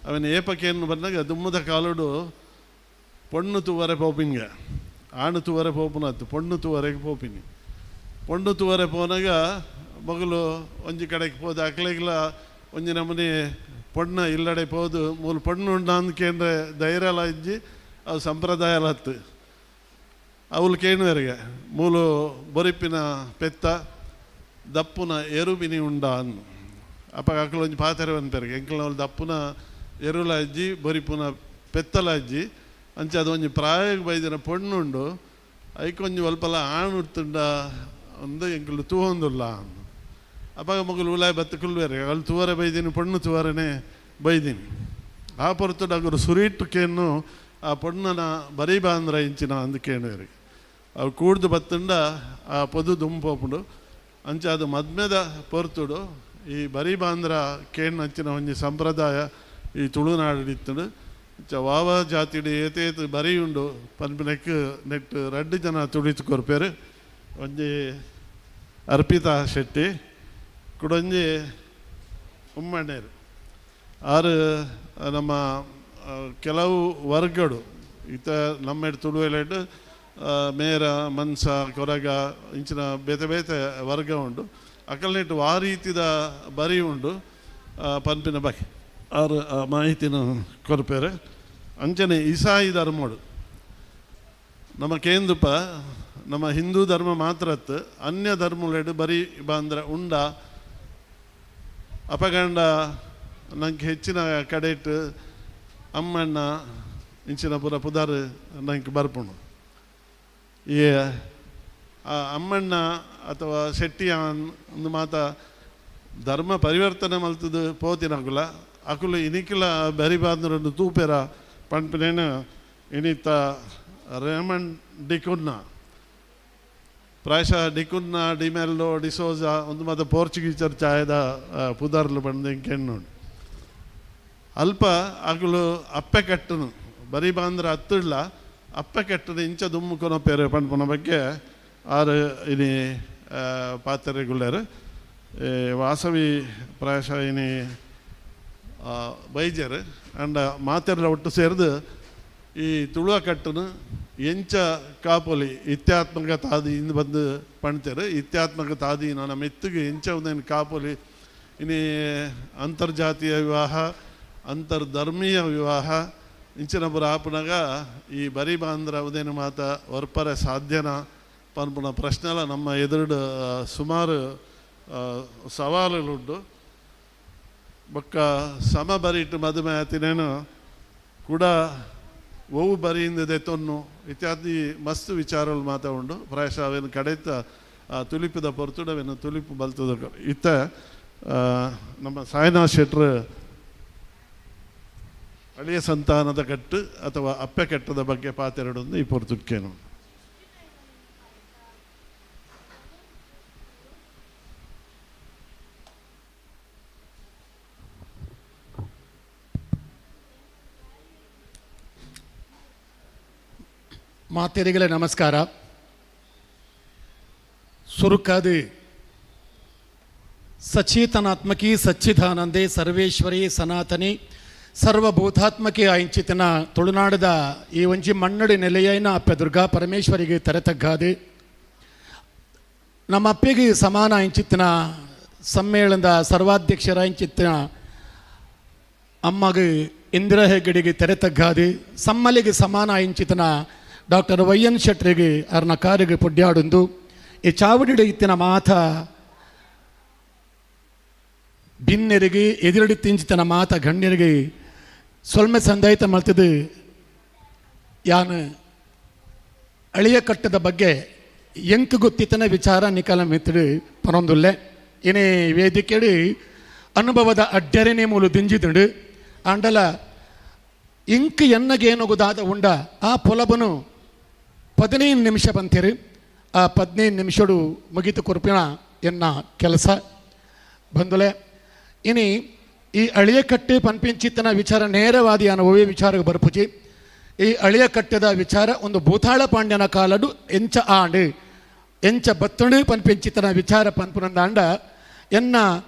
ಅವನ ಏಪಕೇನು ಬಂದಾಗ ದುಮ್ಮದ ಕಾಲುಡು ಪೊಣ್ಣು ತೂವರೆ ಪೋಪಿನ್ಗೆ ಆಣು ತೂವರೆ ಪೋಪುನತ್ತು ಪೊಣ್ಣು ತೂವರೆಗೆ ಪೋಪಿನಿ ಪೊಣ್ಣು ತೂವರೆ ಪೋನಾಗ ಮಗಳು ಒಂಜಿ ಕಡೆಗೆ ಹೋದ ಅಕ್ಲೆಗ್ಲ ಒಂಜಿ ನಮೂನೆ ಪೊಣ್ಣ ಇಲ್ಲಡೆ ಪೋದು ಮೂಲು ಪೊಣ್ಣು ಉಂಡ ಅಂದ್ಕೇಂದ್ರೆ ಧೈರ್ಯಲ ಇಜ್ಜಿ ಅವು ಸಂಪ್ರದಾಯಲ ಹತ್ತು ಅವಳು ಕೇಳುವರೆಗೆ ಮೂಲು ಬೊರಿಪಿನ ಪೆತ್ತ ದಪ್ಪುನ ಎರುಬಿನಿ ಉಂಡ ಅನ್ನು ಅಪ್ಪ ಅಕ್ಕಳು ಒಂಜಿ ಪಾತೆರೆ ಬಂತರಿಗೆ ಎಂಕಲ್ನ ಅವಳು ದಪ್ಪುನ ಎರುಲ ಅಜ್ಜಿ ಬೊರಿಪುನ ಪೆತ್ತಲ ಅಜ್ಜಿ ಅಂಚೆ ಅದು ಒಂಜಿ ಪ್ರಾಯಕ್ಕೆ ಬೈದಿನ ಪೊಣ್ಣುಂಡು ಐಕೊಂಜಿ ಒಲ್ಪಲ ಆಣುತ್ತುಂಡ ಒಂದು ಎಂಕಲು ತೂಹೊಂದುಲ್ಲ ಅಪ್ಪಾಗ ಮಗಲು ಉಲಾಯ್ ಬತ್ತು ಕುಲ್ವೇರೆ ಅಲ್ಲಿ ತೂವರೆ ಬೈದೀನಿ ಪೊಣ್ಣು ತೂವರೆನೇ ಬೈದೀನಿ ಆ ಪೊರ್ತುಡು ಅಗರು ಸುರಿಟ್ಟುಕೇನು ಆ ಪೊಣ್ಣನ ಬರೀ ಬಾಂದ್ರ ಇಂಚಿನ ಅಂದು ಕೇಳುವೇರಿ ಅವು ಕೂಡ್ದು ಬತ್ತುಂಡ ಆ ಪೊದು ದುಂಪೋಪುಡು ಅಂಚ ಅದು ಮದ್ಮೆದ ಪೊರ್ತುಡು ಈ ಬರೀ ಬಾಂದ್ರ ಕೇಣ್ ಅಂಚಿನ ಒಂಜಿ ಸಂಪ್ರದಾಯ ಈ ತುಳುನಾಡಿತ್ತುಡು ವಾವ ಜಾತಿಡು ಏತೇತು ಬರೀ ಉಂಡು ಪನ್ಪಿನಕ್ಕೆ ನೆಟ್ 2 ಜನ ತುಳಿತು ಕೊರ್ಪೇರು ಒಂಜಿ ಅರ್ಪಿತಾ ಶೆಟ್ಟಿ ಕುಡೊಂಜಿ ಉಮ್ಮಣ್ಣೇರು ಆರು ನಮ್ಮ ಕೆಲವು ವರ್ಗಡು ಈತ ನಮ್ಮ ತುಳುವೆಲೆಡ್ ಮೇರ ಮನ್ಸ ಕೊರಗ ಇಂಚಿನ ಬೇತೆ ಬೇತೆ ವರ್ಗ ಉಂಡು ಅಕಲ್ನೆಟ್ಟು ಆ ರೀತಿದ ಬರಿ ಉಂಡು ಪನ್ಪಿನ ಬಗ್ಗೆ ಆರು ಮಾಹಿತಿನ ಕೊರ್ಪೇರು ಅಂಚನೆ ಇಸಾಯಿ ಧರ್ಮಡು ನಮ್ಮ ಕೇಂದುಪ ನಮ್ಮ ಹಿಂದೂ ಧರ್ಮ ಮಾತ್ರತ್ ಅನ್ಯ ಧರ್ಮಲೆಡ್ ಬರೀ ಬಾಂದ್ರ ಉಂಡ ಅಪಗಂಡ ನಂಗೆ ಹೆಚ್ಚಿನ ಕಡೆಟ್ ಅಮ್ಮಣ್ಣ ಇಂಚಿನ ಪುರ ಪುದಾರ್ ನಂಗೆ ಬರ್ಪುಣು ಈ ಅಮ್ಮಣ್ಣ ಅಥವಾ ಶೆಟ್ಟಿಯಾನ್ ಒಂದು ಮಾತ ಧರ್ಮ ಪರಿವರ್ತನೆ ಮಲ್ತದು ಪೋತಿನಕುಲ ಅಕುಲು ಇನಿಕಿಲ ಬರಿ ಬಾಂದ್ರನ್ನು ತೂಪೆರ ಪಂಪಿನೇನು ಇನಿತ ರೇಮಂಡ್ ಡಿಕುನ್ನ ಪ್ರಾಯಶಃ ಡಿಕುನ್ನ ಡಿಮೆಲ್ಲೋ ಡಿಸೋಜಾ ಒಂದು ಮಾತ ಪೋರ್ಚುಗೀಸರ್ ಚಾಯದ ಪುದಾರ್ಲು ಬಂದು ಕೆಣ್ಣು ಅಲ್ಪ ಅಕುಲು ಅಪ್ಪೆ ಕಟ್ಟನು ಬರಿ ಬಾಂದ್ರ ಹತ್ತಿಡ್ಲ ಅಪ್ಪೆ ಕಟ್ಟನು ಇಂಚ ದುಮ್ಮು ಕೊನಪೇರು ಪಂಪನ ಬಗ್ಗೆ ಆರು ಇನಿ ಪಾತ್ರೆಗುಳ್ಳರು ವಾಸವಿ ಪ್ರಾಯಶಃ ಇನಿ ಬೈಜರು ಅಂಡ ಮಾತೆಲ್ಲ ಒಟ್ಟು ಸೇರಿದು ಈ ತುಳುವ ಕಟ್ಟನು ಎಂಚ ಕಾಪೊಲಿ ಇತ್ಯಾತ್ಮಕ ತಾದಿ ಇಂದು ಬಂದು ಪಣ್ತೇರು ಇತ್ಯಾತ್ಮಕ ತಾದಿ ನನ್ನ ಮೆತ್ತಿಗೆ ಎಂಚ ಒಂದೇನು ಕಾಪೊಲಿ ಇನಿ ಅಂತರ್ಜಾತೀಯ ವಿವಾಹ ಅಂತರ್ಧರ್ಮೀಯ ವಿವಾಹ ಇಂಚಿನ ಪುರ ಆಪುನಾಗ ಈ ಬರಿ ಬಾಂದ್ರ ಉದೇನು ಮಾತ ಒರ್ಪರೆ ಸಾಧ್ಯನ ಪನ್ಪುನ ಪ್ರಶ್ನೆಲ ನಮ್ಮ ಎದುರು ಸುಮಾರು ಸವಾಲುಗಳುಂಟು ಬೊಕ್ಕ ಸಮ ಬರಿಟ್ಟು ಮದುವೆ ಆತಿನೇನು ಕೂಡ ಒವು ಬರಿಯಿಂದದೆ ತೊನ್ನು ಇತ್ಯಾದಿ ಮಸ್ತ್ ವಿಚಾರಗಳು ಮಾತಾ ಉಂಡು ಪ್ರಾಯಶಃ ಅವೇನು ಕಡೆತ ತುಲಿಪಿದ ಪೊರ್ತುಡವೇನು ತುಲಿಪು ಬಲ್ತದ ಇತ್ತ ನಮ್ಮ ಸಾಯಿನಾಥ್ ಶೆಟ್ರು ಹಳೆಯ ಸಂತಾನದ ಕಟ್ಟು ಅಥವಾ ಅಪ್ಪೆ ಕಟ್ಟದ ಬಗ್ಗೆ ಪಾತೆರಡೊಂದು ಈ ಪೊರ್ತುಡ್ಕೇನು ಮಾತೆರಿಗಳೇ ನಮಸ್ಕಾರ. ಸುರುಕಾದು ಸಚೇತನಾತ್ಮಕಿ ಸಚ್ಚಿದಾನಂದೇ ಸರ್ವೇಶ್ವರಿ ಸನಾತನಿ ಸರ್ವಭೂತಾತ್ಮಕಿ ಆಯಿಂಚಿತನ ತುಳುನಾಡದ ಈ ಒಂಜಿ ಮಣ್ಣಡಿ ನೆಲೆಯೈನ ಅಪ್ಪೆ ದುರ್ಗಾ ಪರಮೇಶ್ವರಿಗೆ ತೆರೆತಗ್ಗಾದು ನಮ್ಮ ಅಪ್ಪೆಗೆ ಸಮಾನ ಆಯಿಂಚಿತ್ತಿನ ಸಮ್ಮೇಳನದ ಸರ್ವಾಧ್ಯಕ್ಷರಾಯಿಂಚಿತ್ತಿನ ಅಮ್ಮಗೆ ಇಂದಿರಾ ಹೆಗ್ಗಡೆಗೆ ತೆರೆತಗ್ಗಾದು ಸಮ್ಮಲಿಗೆ ಸಮಾನ ಆಯಿಂಚಿತನ ಡಾಕ್ಟರ್ ವೈ.ಎನ್. ಶೆಟ್ಟರಿಗೆ ಅರ್ನ ಕಾರಿಗೆ ಪುಡ್ಯಾಡುಂದು ಈ ಚಾವಡಿಡ ಇತ್ತಿನ ಮಾತ ಭಿನ್ನರಿಗೆ ಎದುರಡಿ ತಿಂಚಿತನ ಮಾತ ಗಣ್ಯರಿಗೆ ಸೊಲ್ಮೆ ಸಂದಾಯಿತ ಮಾಡ್ತಿದ್ದು ಯಾನು ಅಳಿಯ ಕಟ್ಟದ ಬಗ್ಗೆ ಎಂಕ್ ಗೊತ್ತಿತನ ವಿಚಾರ ನಿಕಾಲ ಮೆತ್ತಡು ಪರೊಂದುಲ್ಲೆ ಏನೇ ವೇದಿಕೆಡಿ ಅನುಭವದ ಅಡ್ಡರೆನೇ ಮೂಲು ದಿಂಜಿದುಂಡು ಆಂಡಲ ಇಂಕ್ ಎನ್ನಗೇನೊಗುದಾದ ಉಂಡ ಆ ಪೊಲಬನು 15 ನಿಮಿಷ ಬಂತೀರಿ ಆ 15 ನಿಮಿಷಡು ಮುಗಿತು ಕೊರ್ಪಿನ ಎನ್ನ ಕೆಲಸ ಬಂದುಲೆ ಇನಿ ಈ ಅಳಿಯ ಕಟ್ಟೆ ಪನ್ಪಿಂಚಿತ್ತನ ವಿಚಾರ ನೇರವಾದಿಯಾನ ಓವೇ ವಿಚಾರಕ್ಕೆ ಬರ್ಪುಜಿ ಈ ಅಳಿಯ ಕಟ್ಟೆದ ವಿಚಾರ ಒಂದು ಭೂತಾಳ ಪಾಂಡ್ಯನ ಕಾಲಡು ಎಂಚ ಆಂಡು ಎಂಚ ಬತ್ತಣು ಪನ್ಪಿಂಚಿತ್ತನ ವಿಚಾರ ಪನ್ಪುನಂದಾಂಡ ಎನ್ನ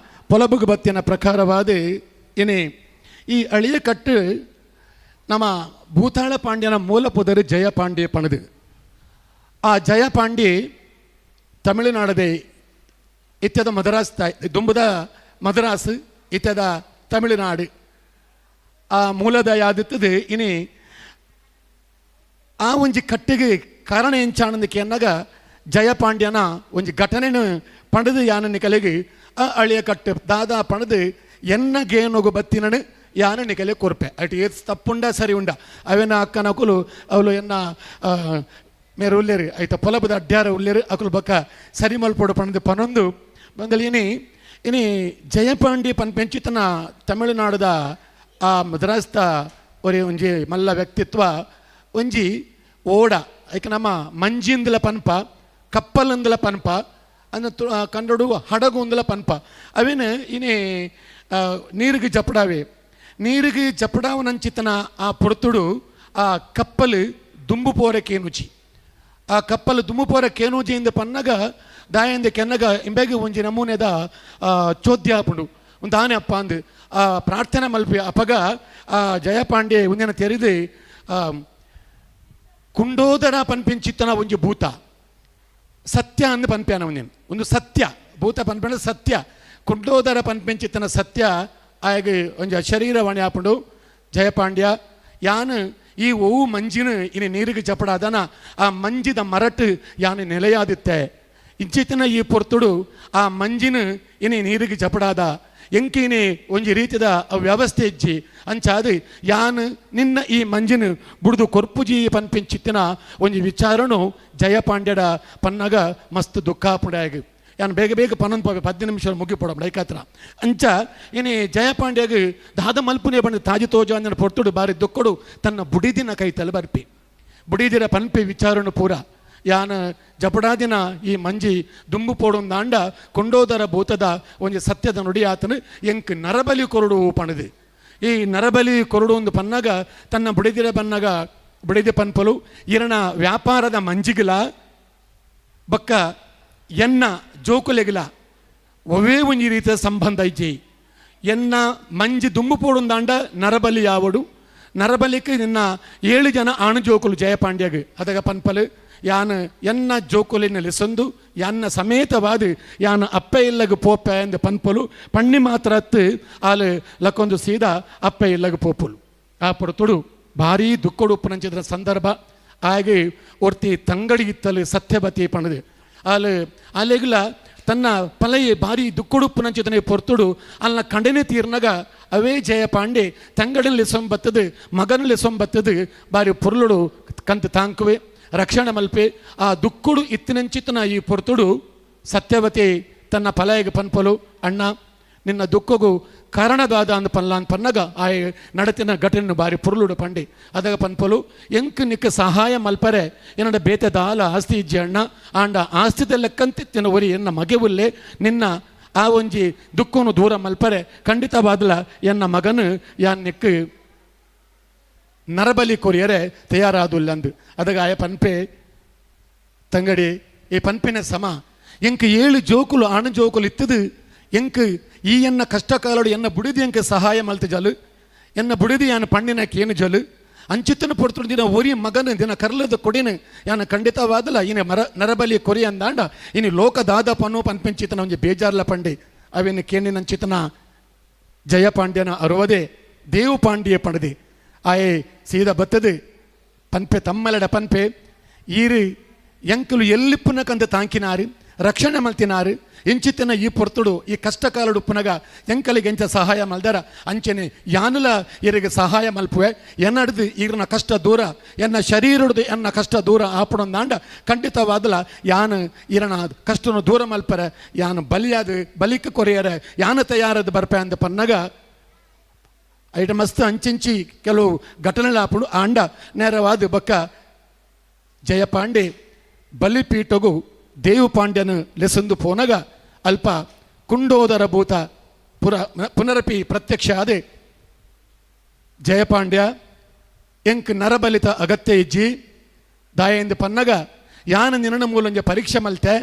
ಪೊಲಬುಗು ಬತ್ತಿನ ಪ್ರಕಾರವಾದ ಇನಿ ಈ ಅಳಿಯ ಕಟ್ಟು ನಮ್ಮ ಭೂತಾಳ ಪಾಂಡ್ಯನ ಮೂಲ ಪುದರು ಜಯಪಾಂಡ್ಯ ಪಣದು ಆ ಜಯಪಾಂಡಿ ತಮಿಳುನಾಡದೆ ಇತ್ಯದ ಮದ್ರಾಸ್ ದುಂಬುದ ಮದ್ರಾಸ್ ಇತ್ಯದ ತಮಿಳುನಾಡು ಆ ಮೂಲದ ಯಾದಿತ್ತದು ಇನಿ ಆ ಒಂಜಿ ಕಟ್ಟಿಗೆ ಕಾರಣ ಎಂಚಾನಂದಕ್ಕೆ ಅನ್ನಗ ಜಯಪಾಂಡ್ಯನ ಒಂಜಿ ಘಟನೆನು ಪಣದು ಯಾನನಿ ಕಲೆಗೆ ಆ ಅಳಿಯ ಕಟ್ಟು ದಾದಾ ಪಣದು ಎನ್ನಗೇನೊಗು ಬತ್ತಿನನು ಯಾನ ನಿಕಲೆ ಕೊರ್ಪೆ ಅಟ್ ಏತ್ ತಪ್ಪುಂಡ ಸರಿ ಉಂಡ ಅವೇನ ಅಕ್ಕನ ಕುಲು ಅವಳು ಎನ್ನ ಮೇರೆ ಉಲ್ಲೇರು ಐತ ಪೊಲಬದ ಅಡ್ಡ್ಯಾರ ಉಲ್ಲೇರು ಅಕುಲು ಬೊಕ್ಕ ಸರಿ ಮಲ್ಪೋಡು ಪಣದು ಪನೊಂದು ಬಂದಲ್ಲಿ ಇನಿ ಜಯಪಾಂಡಿ ಪೆಂಚಿತನ ತಮಿಳುನಾಡುದ ಆ ಮದ್ರಾಸ್ದ ಒಂಜಿ ಮಲ್ಲ ವ್ಯಕ್ತಿತ್ವ ಒಂಜಿ ಓಡ ಐಕ ನಮ್ಮ ಮಂಜಿಂದಲ ಪನ್ಪ ಕಪ್ಪಲಂದಲ ಪನ್ಪ ಅನ್ನ ಕನ್ನಡ ಹಡಗು ಒಂದಲ ಪನ್ಪ ಅವೇನು ಇನಿ ನೀರಿಗೆ ಜಪಡಾವೆ ನೀರಿಗೆ ಜಪಡಾವನಂಚಿತನ ಆ ಪೊರ್ತುಡು ಆ ಕಪ್ಪಲು ದುಂಬು ಪೋರ ಕೇನುಜಿ ಆ ಕಪ್ಪಲು ದುಂಬು ಪೋರ ಕೇನುಜಿಯಿಂದ ಪನ್ನಗ ದಾಯಿಂದ ಕೆನ್ನಗ ಇಂಬೆಗೆ ಒಂಜಿ ನಮೂನೆದ ಚೋದ್ಯ ಹಾಪುಂಡು ಒಂದು ಆನೆ ಅಪ್ಪ ಅಂದು ಆ ಪ್ರಾರ್ಥನೆ ಮಲ್ಪಿ ಅಪಗ ಆ ಜಯಪಾಂಡೆ ಒಂದಿನ ತೆರೆದು ಕುಂಡೋದರ ಪನ್ಪಿಂಚಿತ್ತನ ಒಂಜಿ ಭೂತ ಸತ್ಯ ಅಂದು ಪನ್ಪ್ಯಾನ ಒಂದು ಸತ್ಯ ಭೂತ ಪನ್ಪೇಣ ಸತ್ಯ ಕುಂಡೋದರ ಪನ್ಪಿಂಚಿತ್ತನ ಸತ್ಯ ಆಗ ಒಂಜಿ ಶರೀರವಾಣಿ ಹಾಪುಂಡು ಜಯಪಾಂಡ್ಯ ಯಾನು ಈ ಓವು ಮಂಜಿನ ಇನ್ನು ನೀರಿಗೆ ಜಪಡಾದನ ಆ ಮಂಜಿದ ಮರಟು ಯಾನು ನೆಲೆಯಾದಿತ್ತೆ ಇಂಚಿತ್ತಿನ ಈ ಪೊರ್ತುಡು ಆ ಮಂಜಿನ ಇನಿ ನೀರಿಗೆ ಜಪಡಾದ ಎಂಕಿನಿ ಒಂಜಿ ರೀತಿದ ವ್ಯವಸ್ಥೆ ಇಜ್ಜಿ ಅಂಚಾದು ಯಾನು ನಿನ್ನ ಈ ಮಂಜಿನ ಬುಡ್ದು ಕೊರ್ಪುಜಿ ಪನ್ಪಿಂಚಿತ್ತಿನ ಒಂಜಿ ವಿಚಾರನು ಜಯಪಾಂಡ್ಯಡ ಪನ್ನಗ ಮಸ್ತ್ ದುಃಖಾಪುಡಾಗಿ ಯಾನು ಬೇಗ ಬೇಗ ಪನ್ನೊಂದು 10 ನಿಮಿಷ ಮುಗಿಪೋಡ ಐಕಾತ್ರ ಅಂಚ ಇನಿ ಜಯಪಾಂಡ್ಯಗ ದಾದ ಮಲ್ಪುನೆ ಬಂದು ತಾಜಿ ತೋಜ ಅಂದಿನ ಪೊರ್ತುಡು ಬಾರಿ ದುಃಖಡು ತನ್ನ ಬುಡಿದಿನ ಕೈತಲು ಬರ್ಪಿ ಬುಡಿದಿರ ಪನ್ಪಿ ವಿಚಾರನು ಪೂರ ಯಾನ ಜಪಡಾದಿನ ಈ ಮಂಜಿ ದುಂಬು ಪೋಡೊಂದಾಂಡ ಕೊಂಡೋದರ ಭೂತದ ಒಂಜಿ ಸತ್ಯದ ನುಡಿ ಆತನು ಎಂಕ್ ನರಬಲಿ ಕೊರಡು ಪಣದು ಈ ನರಬಲಿ ಕೊರಡು ಒಂದು ಪನ್ನಗ ತನ್ನ ಬುಡಿದಿರ ಬನ್ನಗ ಬುಡಿದಿ ಪನ್ಪಲು ಇರಣ ವ್ಯಾಪಾರದ ಮಂಜಿಗಿಲ ಬಕ್ಕ ಎನ್ನ ಜೋಕುಲೆಗಿಲ ಒವೇ ಒಂಜಿ ರೀತಿಯ ಸಂಬಂಧ ಇಜ್ಜಿ ಎನ್ನ ಮಂಜಿ ದುಂಬು ಪೋಡೊಂದಾಂಡ ನರಬಲಿ ಯಾವಡು ನರಬಲಿಕ್ಕೆ ನಿನ್ನ 7 ಜನ ಆಣು ಜೋಕುಲು ಜಯಪಾಂಡ್ಯಗ ಅದಗ ಪನ್ಪಲು ಯಾನು ಎನ್ನ ಜೋಕುಲಿನಲ್ಲಿ ಸಂದು ಯಾನ ಸಮೇತವಾದ ಯಾನು ಅಪ್ಪ ಇಲ್ಲಗ ಪೋಪೆ ಎಂದು ಪನ್ಪಲು ಪಣ್ಣಿ ಮಾತ್ರ ಹತ್ತು ಆಲು ಲಕ್ಕೊಂದು ಸೀದಾ ಅಪ್ಪ ಇಲ್ಲಗ ಪೋಪುಲು ಆ ಪೊರ್ತುಡು ಭಾರೀ ದುಃಖಡು ಉಪ್ಪನಂಚಿದ್ರ ಸಂದರ್ಭ ಹಾಗೆ ಒರ್ತಿ ತಂಗಡಿ ಇತ್ತಲು ಸತ್ಯವತಿ ಪಣದು ಆಲು ಅಲೆಗುಲ ತನ್ನ ಪಲಯೆ ಭಾರಿ ದುಃಖುಡುಪ್ಪು ನಂಚಿದನೆ ಪೊರ್ತುಡು ಅಲ್ಲ ಕಂಡನೆ ತೀರ್ನಗ ಅವೇ ಜಯಪಾಂಡೆ ತಂಗಡಲ್ಲಿ ಸೊಂಬತ್ತದು ಮಗನಲ್ಲಿ ಸೊಂಬತ್ತದು ಬಾರಿ ಪೊರ್ಲುಡು ಕಂತು ತಾಂಕುವೆ ರಕ್ಷಣೆ ಮಲ್ಪೆ ಆ ದುಃಖುಡು ಇತ್ತಿನಂಚಿತನ ಈ ಪೊರ್ತುಡು ಸತ್ಯವತಿ ತನ್ನ ಪಲಯಗೆ ಪನ್ಪಲು ಅಣ್ಣ ನಿನ್ನ ದುಃಖಗೂ ಕಾರಣದಾದ ಅಂದ ಪನ್ನಗ ಆ ನಡತಿನ ಘಟನೆ ಬಾರಿ ಪುರುಳುಡು ಪಂಡಿ ಅದಾಗ ಪನ್ಪಲು ಎಂಕ್ ನಿಕ್ಕ ಸಹಾಯ ಮಲ್ಪರೆ ಏನಡ ಬೇತೆ ದಾಲ ಆಸ್ತಿ ಇಜ್ಜಿ ಅಣ್ಣ ಆಂಡ ಆಸ್ತಿದ ಲೆಕ್ಕಂತಿತ್ತಿನ ಒರಿ ಎನ್ನ ಮಗೆವುಲ್ಲೆ ನಿನ್ನ ಆ ಒಂಜಿ ದುಃಖನು ದೂರ ಮಲ್ಪರೆ ಖಂಡಿತವಾದಲ ಎನ್ನ ಮಗನು ಯಾನ್ ನಿಕ್ಕ ನರಬಲಿ ಕೊರಿಯರೆ ತಯಾರಾದುಲ್ಲಂದು ಅದಾಗ ಆಯ ಪನ್ಪೆ ತಂಗಡಿ ಈ ಪನ್ಪಿನ ಸಮ ಎಂಕ್ 7 ಜೋಕುಲು ಆಣ ಜೋಕುಲು ಇತ್ತದು ಎಂಕ್ ಈ ಎನ್ನ ಕಷ್ಟ ಕಾಲಡು ಎನ್ನ ಬುಡಿದಿ ಎಂಕ ಸಹಾಯ ಮಲ್ತ ಜಲು ಎನ್ನ ಬುಡಿದಿ ಯಾನ ಪಣ್ಣಿನ ಕೇನು ಜಲು ಅಂಚಿತ್ತನ ಪೊಡ್ತು ದಿನ ಒರಿ ಮಗನ ದಿನ ಕರ್ಲದ ಕೊಡಿನ ಯಾನ ಖಂಡಿತವಾದಲ್ಲ ಇನ್ನು ನರಬಲಿ ಕೊರಿ ಅಂದಾಂಡ ಇನ್ನು ಲೋಕದಾದ ಪನ್ನು ಪನ್ಪಂಚಿತನ ಒಂಜಿ ಬೇಜಾರ್ಲ ಪಂಡಿ ಅವೇನು ಕೇನಿನ ಅಂಚಿತನ ಜಯಪಾಂಡ್ಯನ ಅರುವದೆ ದೇವು ಪಾಂಡ್ಯ ಪಣದಿ ಆಯೆ ಸೀದಾ ಬತ್ತದು ಪನ್ಪೆ ತಮ್ಮಲಡ ಪನ್ಪೆ ಈರು ಎಂಕಲು ಎಲ್ಲಿಪ್ಪುನ ಕಂದ ತಾಂಕಿನಾರು ರಕ್ಷಣೆ ಮಲ್ತಿನಾರು ಎಂಚಿತ್ತಿನ ಈ ಪೊರ್ತುಡು ಈ ಕಷ್ಟ ಕಾಲಡು ಪುನಗ ಎಂಕಲಿಗೆ ಎಂಚ ಸಹಾಯ ಮಲ್ದಾರ ಅಂಚನೆ ಯಾನುಲ ಇರಿಗೆ ಸಹಾಯ ಮಲ್ಪುವೆ ಎನ್ನಡ್ದು ಈಗಿನ ಕಷ್ಟ ದೂರ ಎನ್ನ ಶರೀರಡ್ದು ಎನ್ನ ಕಷ್ಟ ದೂರ ಆಪಡೊಂದಾಂಡ ಖಂಡಿತವಾದಲ ಯಾನು ಇರಣ ಕಷ್ಟನು ದೂರ ಮಲ್ಪರೆ ಯಾನು ಬಲಿಯಾದ ಬಲಿಕ ಕೊರಿಯರೆ ಯಾನು ತಯಾರದು ಬರ್ಪೆ ಅಂದ ಪನ್ನಗ ಐಟ ಮಸ್ತ್ ಅಂಚಿಂಚಿ ಕೆಲವು ಘಟನೆಗಳು ಆಪಡು ಆಂಡ ನೇರವಾದ ಬಕ್ಕ ಜಯಪಾಂಡೆ ಬಲಿಪೀಠಗೂ ದೇವು ಪಾಂಡ್ಯನು ಲೆಸಂದು ಪೋನಗ ಅಲ್ಪ ಕುಂಡೋದರ ಭೂತ ಪುನರಪಿ ಪ್ರತ್ಯಕ್ಷ ಆದೆ ಜಯಪಾಂಡ್ಯ ಎಂಕ್ ನರಬಲಿತ ಅಗತ್ಯ ಇಜ್ಜಿ ದಾಯೆಂದು ಪನ್ನಗ ಯಾನ ನಿನ್ನ ಮೂಲಂಜ ಪರೀಕ್ಷೆ ಮಲ್ತೆ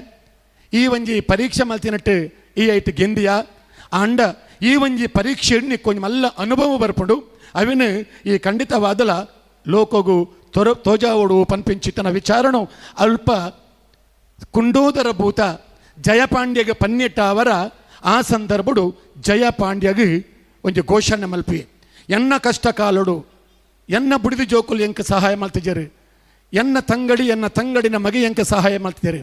ಈ ಒಂಜಿ ಪರೀಕ್ಷೆ ಮಲ್ತಿನಟ್ಟು ಈ ಐಟ್ ಗೆಂದಿಯ ಆಂಡ ಈ ಒಂಜಿ ಪರೀಕ್ಷೆ ಕೊಂಚ ಮಲ್ಲ ಅನುಭವ ಬರ್ಪುಂಡು ಅವಿನ ಈ ಖಂಡಿತವಾದಲ ಲೋಕಗು ತೋಜಾವಡು ಪನ್ಪಿಂಚಿತನ ವಿಚಾರಣು ಅಲ್ಪ ಕುಂಡೋದರ ಭೂತ ಜಯಪಾಂಡ್ಯಗೆ ಪನ್ನಿಟ್ಟ ಅವರ ಆ ಸಂದರ್ಭಡು ಜಯಪಾಂಡ್ಯಗೆ ಒಂಜಿ ಘೋಷಣೆ ಮಲ್ಪಿ ಎನ್ನ ಕಷ್ಟ ಕಾಲಡು ಎನ್ನ ಬುಡಿದು ಜೋಕುಲು ಎಂಕ ಸಹಾಯ ಮಲ್ತಿಜರು ಎನ್ನ ತಂಗಡಿನ ಮಗೆ ಎಂಕ ಸಹಾಯ ಮಲ್ತಿದ್ದಾರೆ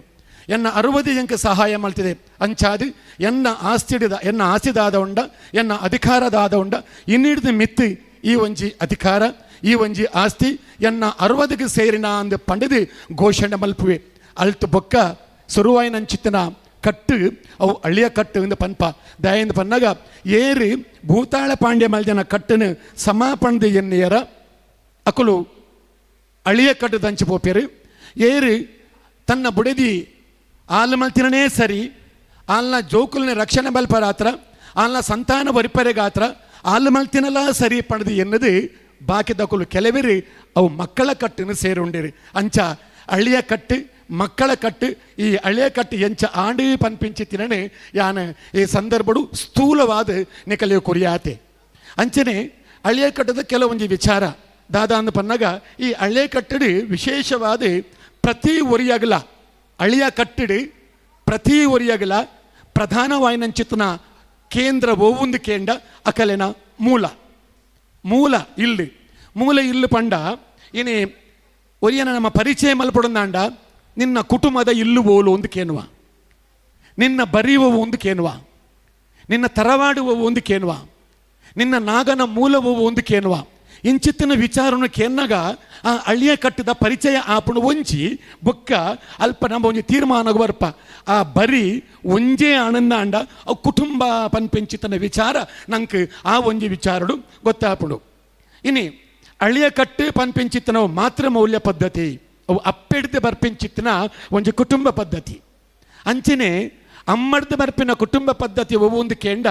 ಎನ್ನ 60 ಎಂಕ ಸಹಾಯ ಮಲ್ತಿದೆ ಅಂಚಾದು ಎನ್ನ ಆಸ್ತಿದಾದ ಉಂಡ ಎನ್ನ ಅಧಿಕಾರದಾದ ಉಂಡ ಇನ್ನಿಡ್ದು ಮಿತ್ತಿ ಈ ಒಂಜಿ ಅಧಿಕಾರ ಈ ಒಂಜಿ ಆಸ್ತಿ ಎನ್ನ 60ಗೆ ಸೇರಿನ ಅಂದು ಪಂಡದು ಘೋಷಣೆ ಮಲ್ಪುವೆ ಅಲ್ತು ಬೊಕ್ಕ ಸುರುವಾಯಿನಂಚಿತ್ತನ ಕಟ್ಟು ಅವು ಹಳ್ಳಿಯ ಕಟ್ಟು ಎಂದು ಪನ್ಪ ದಯಂದು ಪನ್ನಾಗ ಏರಿ ಭೂತಾಳ ಪಾಂಡ್ಯ ಮಲ್ಜನ ಕಟ್ಟನು ಸಮಾಪಣದ ಎನ್ನೆಯರ ಅಕುಲು ಹಳಿಯ ಕಟ್ಟು ದಂಚು ಪೋಪೇರು ಏರು ತನ್ನ ಬುಡದಿ ಆಲ್ ಮಲ್ತಿನೇ ಸರಿ ಆಲ್ನ ಜೋಕುಲ್ನ ರಕ್ಷಣೆ ಬಲ್ಪರಾತ್ರ ಆಲ್ನ ಸಂತಾನ ವರಿಪರೆಗಾತ್ರ ಆಲ್ ಮಲ್ತಿನಲ್ಲ ಸರಿ ಪಣದು ಎನ್ನದು ಬಾಕಿದಕುಲು ಕೆಲವರಿ ಅವು ಮಕ್ಕಳ ಕಟ್ಟನ್ನು ಸೇರುಂಡಿರಿ ಅಂಚ ಹಳ್ಳಿಯ ಕಟ್ಟು ಮಕ್ಕಳ ಕಟ್ಟು ಈ ಹಳೆಯ ಕಟ್ಟು ಎಂಚ ಆಂಡಿ ಪನ್ಪಿಂಚಿತ್ತಿನೇ ಯಾನ ಈ ಸಂದರ್ಭಡು ಸ್ಥೂಲವಾದ ನಿಕಲಿಯ ಕುರಿಯಾತೆ ಅಂಚನೆ ಹಳೆಯ ಕಟ್ಟದ ಕೆಲವೊಂದು ವಿಚಾರ ದಾದಾ ಅಂದು ಪನ್ನಾಗ ಈ ಹಳೆಯ ಕಟ್ಟಡಿ ವಿಶೇಷವಾದ ಪ್ರತಿ ಒರಿಯಾಗಲ ಹಳೆಯ ಕಟ್ಟಡಿ ಪ್ರತಿ ಒರಿಯಾಗಲ ಪ್ರಧಾನವಾಯಿನಂಚಿತ್ತನ ಕೇಂದ್ರ ಒವ್ವಂದು ಕೇಂಡ ಅಕಲೆನ ಮೂಲ ಇಲ್ಲು ಪಂಡ ಇನಿ ಒರಿಯನ ನಮ್ಮ ಪರಿಚಯ ಮಲ್ಪಡೊಂದಾಂಡ ನಿನ್ನ ಕುಟುಂಬದ ಇಲ್ಲು ಓಲು ಒಂದು ಕೇನುವ ನಿನ್ನ ಬರೆಯುವ ಒಂದು ಕೇನುವ ನಿನ್ನ ತರವಾಡುವ ಒಂದು ಕೇನುವ ನಿನ್ನ ನಾಗನ ಮೂಲವ ಒಂದು ಕೇನುವ ಇಂಚಿತ್ತಿನ ವಿಚಾರನ ಕೇನ್ನಾಗ ಆ ಹಳ್ಳಿಯ ಕಟ್ಟಿದ ಪರಿಚಯ ಆಪಣ ಒಂಜಿ ಬೊಕ್ಕ ಅಲ್ಪ ನಮ್ಮ ಒಂಜಿ ತೀರ್ಮಾನ ಬರ್ಪ ಆ ಬರಿ ಒಂಜೇ ಆನಂದ ಅಂಡ ಅವು ಕುಟುಂಬ ಪನ್ಪೆಂಚಿತನ ವಿಚಾರ ನಂಗೆ ಆ ಒಂಜಿ ವಿಚಾರಡು ಗೊತ್ತಾಪಡು ಇನಿ ಹಳ್ಳಿಯ ಕಟ್ಟು ಪನ್ಪೆಂಚಿತ್ತನ ಮಾತೃ ಮೌಲ್ಯ ಪದ್ಧತಿ ಅವು ಅಪ್ಪೆಡ್ದು ಬರ್ಪಿಂಚಿತ್ತಿನ ಒಂಜಿ ಕುಟುಂಬ ಪದ್ಧತಿ ಅಂಚನೆ ಅಮ್ಮಡ್ದು ಬರ್ಪಿನ ಕುಟುಂಬ ಪದ್ಧತಿ ಒಂದು ಕೇಂಡ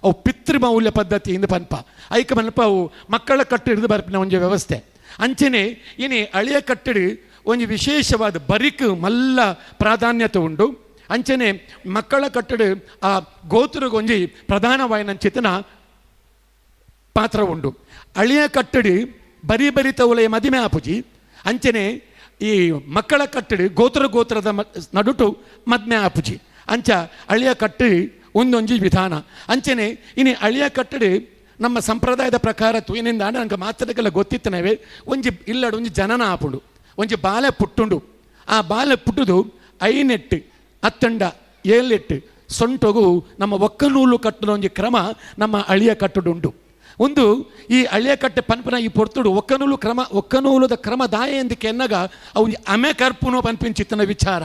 ಅವು ಪಿತೃಮೌಲ್ಯ ಪದ್ಧತಿ ಇಂದು ಪನ್ಪ ಐಕ ಮಲ್ಪ ಅವು ಮಕ್ಕಳ ಕಟ್ಟು ಹಿಡಿದು ಬರ್ಪಿನ ಒಂಜಿ ವ್ಯವಸ್ಥೆ ಅಂಚನೆ ಇನಿ ಹಳೆಯ ಕಟ್ಟಡಿ ಒಂಜಿ ವಿಶೇಷವಾದ ಬರಿಕ್ ಮಲ್ಲ ಪ್ರಾಧಾನ್ಯತೆ ಉಂಡು ಅಂಚನೆ ಮಕ್ಕಳ ಕಟ್ಟಡ ಆ ಗೋತ್ರಗೊಂಜಿ ಪ್ರಧಾನವಾಯಿನಂಚಿತನ ಪಾತ್ರ ಉಂಡು ಹಳೆಯ ಕಟ್ಟಡಿ ಬರಿ ತವಲೆಯ ಮದಿಮೆ ಆಪುಜಿ ಅಂಚನೆ ಈ ಮಕ್ಕಳ ಕಟ್ಟಡಿ ಗೋತ್ರದ ನಡುಟು ಮದ್ಮೆ ಆಪುಜಿ ಅಂಚ ಹಳೆಯ ಕಟ್ಟಡಿ ಒಂದೊಂಜಿ ವಿಧಾನ ಅಂಚನೆ ಇನಿ ಹಳೆಯ ಕಟ್ಟಡಿ ನಮ್ಮ ಸಂಪ್ರದಾಯದ ಪ್ರಕಾರ ತುಯಿನಿಂದ ನನಗೆ ಮಾತಾಡಕ್ಕೆಲ್ಲ ಗೊತ್ತಿತ್ತನವೇ ಒಂಜಿ ಇಲ್ಲಡು ಒಂಜಿ ಜನನ ಆಪುಂಡು ಒಂಜಿ ಬಾಲೆ ಪುಟ್ಟುಂಡು ಆ ಬಾಲೆ ಪುಟ್ಟುದು ಐನೆಟ್ಟು ಅತ್ತಂಡ ಏಳೆಟ್ಟು ಸೊಂಟೊಗು ನಮ್ಮ ಒಕ್ಕನೂಲು ಕಟ್ಟದ ಒಂಜಿ ಕ್ರಮ ನಮ್ಮ ಹಳೆಯ ಕಟ್ಟುಡುಂಡು ಒಂದು ಈ ಹಳೆಯ ಕಟ್ಟೆ ಪನ್ಪನ ಈ ಪೊರ್ತುಡು ಒಕ್ಕನೂಲದ ಕ್ರಮ ದಾಯ ಎಂದಕ್ಕೆ ಎನ್ನಗ ಅವು ಅಮೆ ಕರ್ಪುನೋ ಪನ್ಪಿಂಚಿತ್ತನ ವಿಚಾರ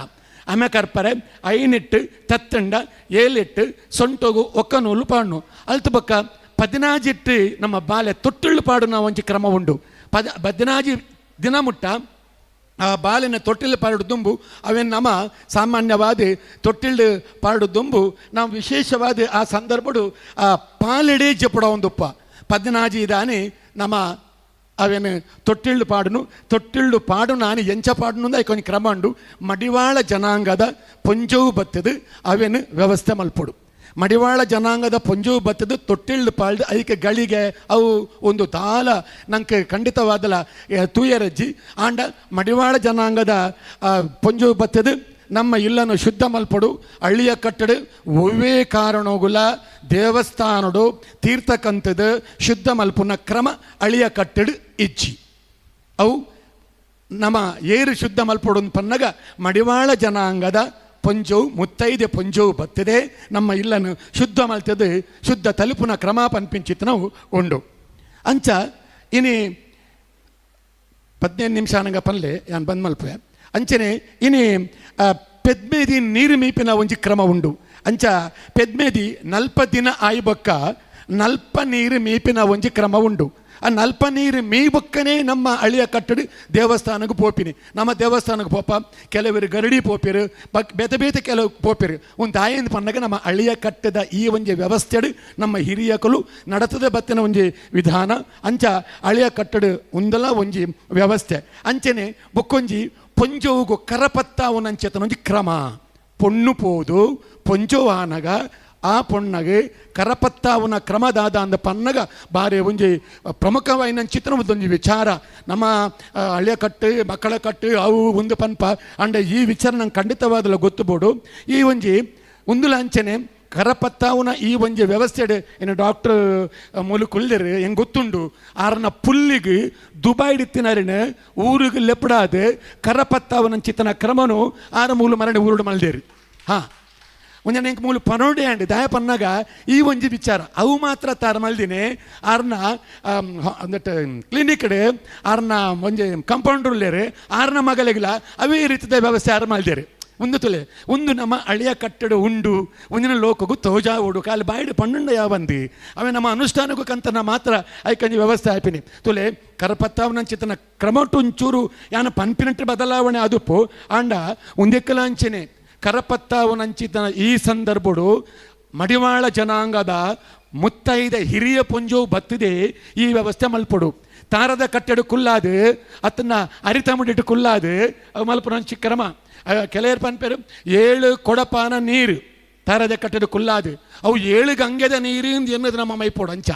ಅಮೆ ಕರ್ಪರೆ ಐನೆಟ್ಟು ತತ್ತಂಡ ಏಳೆಟ್ಟು ಸೊಂಟೋಗು ಒಕ್ಕನೂಲು ಪಾಡ್ನು ಅಲ್ತು ಬೊಕ್ಕ 14 ನಮ್ಮ ಬಾಲೆ ತೊಟ್ಟಿಳ್ಳು ಪಾಡುನ ಒಂಜಿ ಕ್ರಮ ಉಂಡು 14 ದಿನ ಮುಟ್ಟ ಆ ಬಾಲಿನ ತೊಟ್ಟಿಲು ಪಾಡು ದುಂಬು ಅವೇನು ನಮ್ಮ ಸಾಮಾನ್ಯವಾದ ತೊಟ್ಟಿಲು ಪಾಡು ದುಂಬು ನಾವು ವಿಶೇಷವಾದ ಆ ಸಂದರ್ಭಡು ಆ ಪಾಲೆಡೆ ಜಪಡ ಒಂದಪ್ಪ 14 ಇದಾನೆ ನಮ್ಮ ಅವೇನು ತೊಟ್ಟಿಳ್ಳು ಪಾಡು ನಾನು ಎಂಚ ಪಾಡುನು ಕೊಂಚ ಕ್ರಮ ಉಂಡು ಮಡಿವಾಳ ಜನಾಂಗದ ಪೊಂಜವು ಬತ್ತದು ಅವೇನು ವ್ಯವಸ್ಥೆ ಮಲ್ಪಡು ಮಡಿವಾಳ ಜನಾಂಗದ ಪೊಂಜವು ಬತ್ತದು ತೊಟ್ಟಿಳ್ಳು ಪಾಳ್ದು ಅದಕ್ಕೆ ಗಳಿಗೆ ಅವು ಒಂದು ತಾಲ ನಂಗೆ ಖಂಡಿತವಾದಲ್ಲ ತೂಯರಜ್ಜಿ ಆಂಡ ಮಡಿವಾಳ ಜನಾಂಗದ ಪೊಂಜವು ಬತ್ತದು ನಮ್ಮ ಇಲ್ಲನ್ನು ಶುದ್ಧ ಮಲ್ಪಡು ಹಳ್ಳಿಯ ಕಟ್ಟಡು ಒವ್ವೇ ಕಾರಣೋಗುಲ ದೇವಸ್ಥಾನಡು ತೀರ್ಥಕಂತದ ಶುದ್ಧ ಮಲ್ಪುನ ಕ್ರಮ ಹಳ್ಳಿಯ ಕಟ್ಟಡು ಇಜ್ಜಿ ಅವು ನಮ್ಮ ಏರು ಶುದ್ಧ ಮಲ್ಪಡು ಪನ್ನಗ ಮಡಿವಾಳ ಜನಾಂಗದ ಪೊಂಜವು ಮುತ್ತೈದೆ ಪೊಂಜವು ಬತ್ತದೆ ನಮ್ಮ ಇಲ್ಲನ್ನು ಶುದ್ಧ ಮಲ್ತದು ಶುದ್ಧ ತಲುಪುನ ಕ್ರಮ ಪನ್ಪಿಂಚಿತ್ ನಾವು ಉಂಡು ಅಂಚ ಇನಿ 15 ನಿಮಿಷ ನಂಗೆ ಪನ್ಲೆ ಯಾನು ಬಂದು ಮಲ್ಪೆ ಅಂಚನೆ ಇನಿ ಪೆದ್ಮೇದಿ ನೀರು ಮೀಪಿನ ಒಂಜಿ ಕ್ರಮ ಉಂಡು ಅಂಚ ಪೆದ್ಮೇದಿ 40 ದಿನ ಆಯ್ಬೊಕ್ಕ ನಲ್ಪ ನೀರು ಮೀಪಿನ ಒಂಜಿ ಕ್ರಮ ಉಂಡು ಆ ನಲ್ಪ ನೀರು ಮೀಬೊಕ್ಕನೇ ನಮ್ಮ ಹಳಿಯ ಕಟ್ಟಡು ದೇವಸ್ಥಾನಕ್ಕೆ ಪೋಪಿನಿ ನಮ್ಮ ದೇವಸ್ಥಾನಕ್ಕೆ ಪೋಪ ಕೆಲವರು ಗರಡಿ ಪೋಪಿರು ಬೇತೆ ಕೆಲವು ಪೋಪಿರು ಒಂದು ತಾಯಿಂದ ಪನ್ನಗ ನಮ್ಮ ಹಳಿಯ ಕಟ್ಟದ ಈ ಒಂಜಿ ವ್ಯವಸ್ಥೆಡು ನಮ್ಮ ಹಿರಿಯಕಲು ನಡತದ ಬತ್ತಿನ ಒಂಜಿ ವಿಧಾನ ಅಂಚ ಹಳಿಯ ಕಟ್ಟಡು ಒಂದಲ್ಲ ಒಂಜಿ ವ್ಯವಸ್ಥೆ ಅಂಚನೆ ಬೊಕ್ಕೊಂಜಿ ಪೊಂಜೋಗು ಕರಪತ್ತಾವನಂಚೆತನ ಒಂಜಿ ಕ್ರಮ ಪೊಣ್ಣು ಪೋದು ಪೊಂಜೋವಾನಗ ಆ ಪೊಣ್ಣಗೆ ಕರಪತ್ತಾವನ ಕ್ರಮದಾದ ಅಂದ ಪನ್ನಗ ಬಾರಿ ಒಂಜಿ ಪ್ರಮುಖವಾಯಿನಂಚಿತನ ಒಂದೊಂಜಿ ವಿಚಾರ ನಮ್ಮ ಹಳೆಯ ಕಟ್ಟು ಮಕ್ಕಳ ಕಟ್ಟು ಅವು ಒಂದು ಪನ್ಪ ಅಂಡ ಈ ವಿಚಾರ ನಂಗೆ ಖಂಡಿತವಾದಲ್ಲ ಗೊತ್ತುಬೋಡು ಈ ಒಂಜಿ ಒಂದು ಲಾಂಚನೆ ಕರಪತ್ತಾವನ ಈ ಒಂಜಿ ವ್ಯವಸ್ಥೆ ಏನು ಡಾಕ್ಟರ್ ಮೂಲಕುಲ್ದರು ಹೆಂಗೆ ಗೊತ್ತುಂಡು ಆರನ ಪುಲ್ಲಿಗೆ ದುಬೈಡಿತ್ತಿನರಿನ ಊರಿಗೆ ಲೆಪ್ಪಡಾದ ಕರಪತ್ತಾವನಂಚಿತನ ಕ್ರಮನು ಆರ ಮೂಲ ಮರಣೆ ಊರುಡು ಮಲ್ದೇರಿ ಹಾಂ ಒಂಜ ನೆಂಕ್ ಮೂಲು ಪನೋಡೆ ಅಂಡ್ ದಾಯ ಪನ್ನಾಗ ಈ ಒಂಜಿ ವಿಚಾರ ಅವು ಮಾತ್ರ ತಾರ ಮಲ್ದಿನಿ ಆರ್ನ ಅಂದಟ್ ಕ್ಲಿನಿಕ್ ಆರ್ನ ಒಂಜಿ ಕಂಪೌಂಡ್ರುಲ್ಲೇರು ಆರ್ನ ಮಗಲಿಗಿಲ್ಲ ಅವೇ ರೀತಿಯ ವ್ಯವಸ್ಥೆ ಆರು ಮಲ್ದೇರು ಒಂದು ತುಲೆ ಒಂದು ನಮ್ಮ ಹಳೆಯ ಕಟ್ಟಡ ಉಂಡು ಒಂದಿನ ಲೋಕಗೂ ತೋಜಾ ಓಡು ಕಾಲು ಬಾಯಿಡು ಪಣ್ಣಂಡ ಯಾವಂದಿ ಅವೇ ನಮ್ಮ ಅನುಷ್ಠಾನಕ್ಕೂ ಕಂತನ ಮಾತ್ರ ಐಕಂಜಿ ವ್ಯವಸ್ಥೆ ಆಯ್ಪಿನಿ ತುಲೆ ಕರಪತ್ತಾವನಂಚಿತನ ಕ್ರಮಟುಂಚೂರು ಯಾನ ಪನ್ಪಿನಟ್ಟು ಬದಲಾವಣೆ ಅದುಪ್ಪು ಆಂಡ ಒಂದೆಕ್ಕಲಾಂಚನೆ ಕರಪತ್ತಾವನಂಚಿತನ ಈ ಸಂದರ್ಭಡು ಮಡಿವಾಳ ಜನಾಂಗದ ಮುತ್ತೈದ ಹಿರಿಯ ಪುಂಜವು ಬತ್ತಿದೆ ಈ ವ್ಯವಸ್ಥೆ ಮಲ್ಪಡು ತಾರದ ಕಟ್ಟಡ ಕುಲ್ಲಾದು ಅತನ್ನ ಅರಿತ ಮುಡಿಟ್ಟು ಕುಲ್ಲಾದು ಅವು ಮಲ್ಪುರಂಚಿ ಕ್ರಮ ಕೆಲವರು ಪನ್ಪೇರು 7 ಕೊಡಪಾನ ನೀರು ತಾರದ ಕಟ್ಟಡ ಕುಲ್ಲಾದು ಅವು 7 ಗಂಗೆದ ನೀರು ಎನ್ನೋದು ನಮ್ಮ ಮೈಪೋಡು ಅಂಚ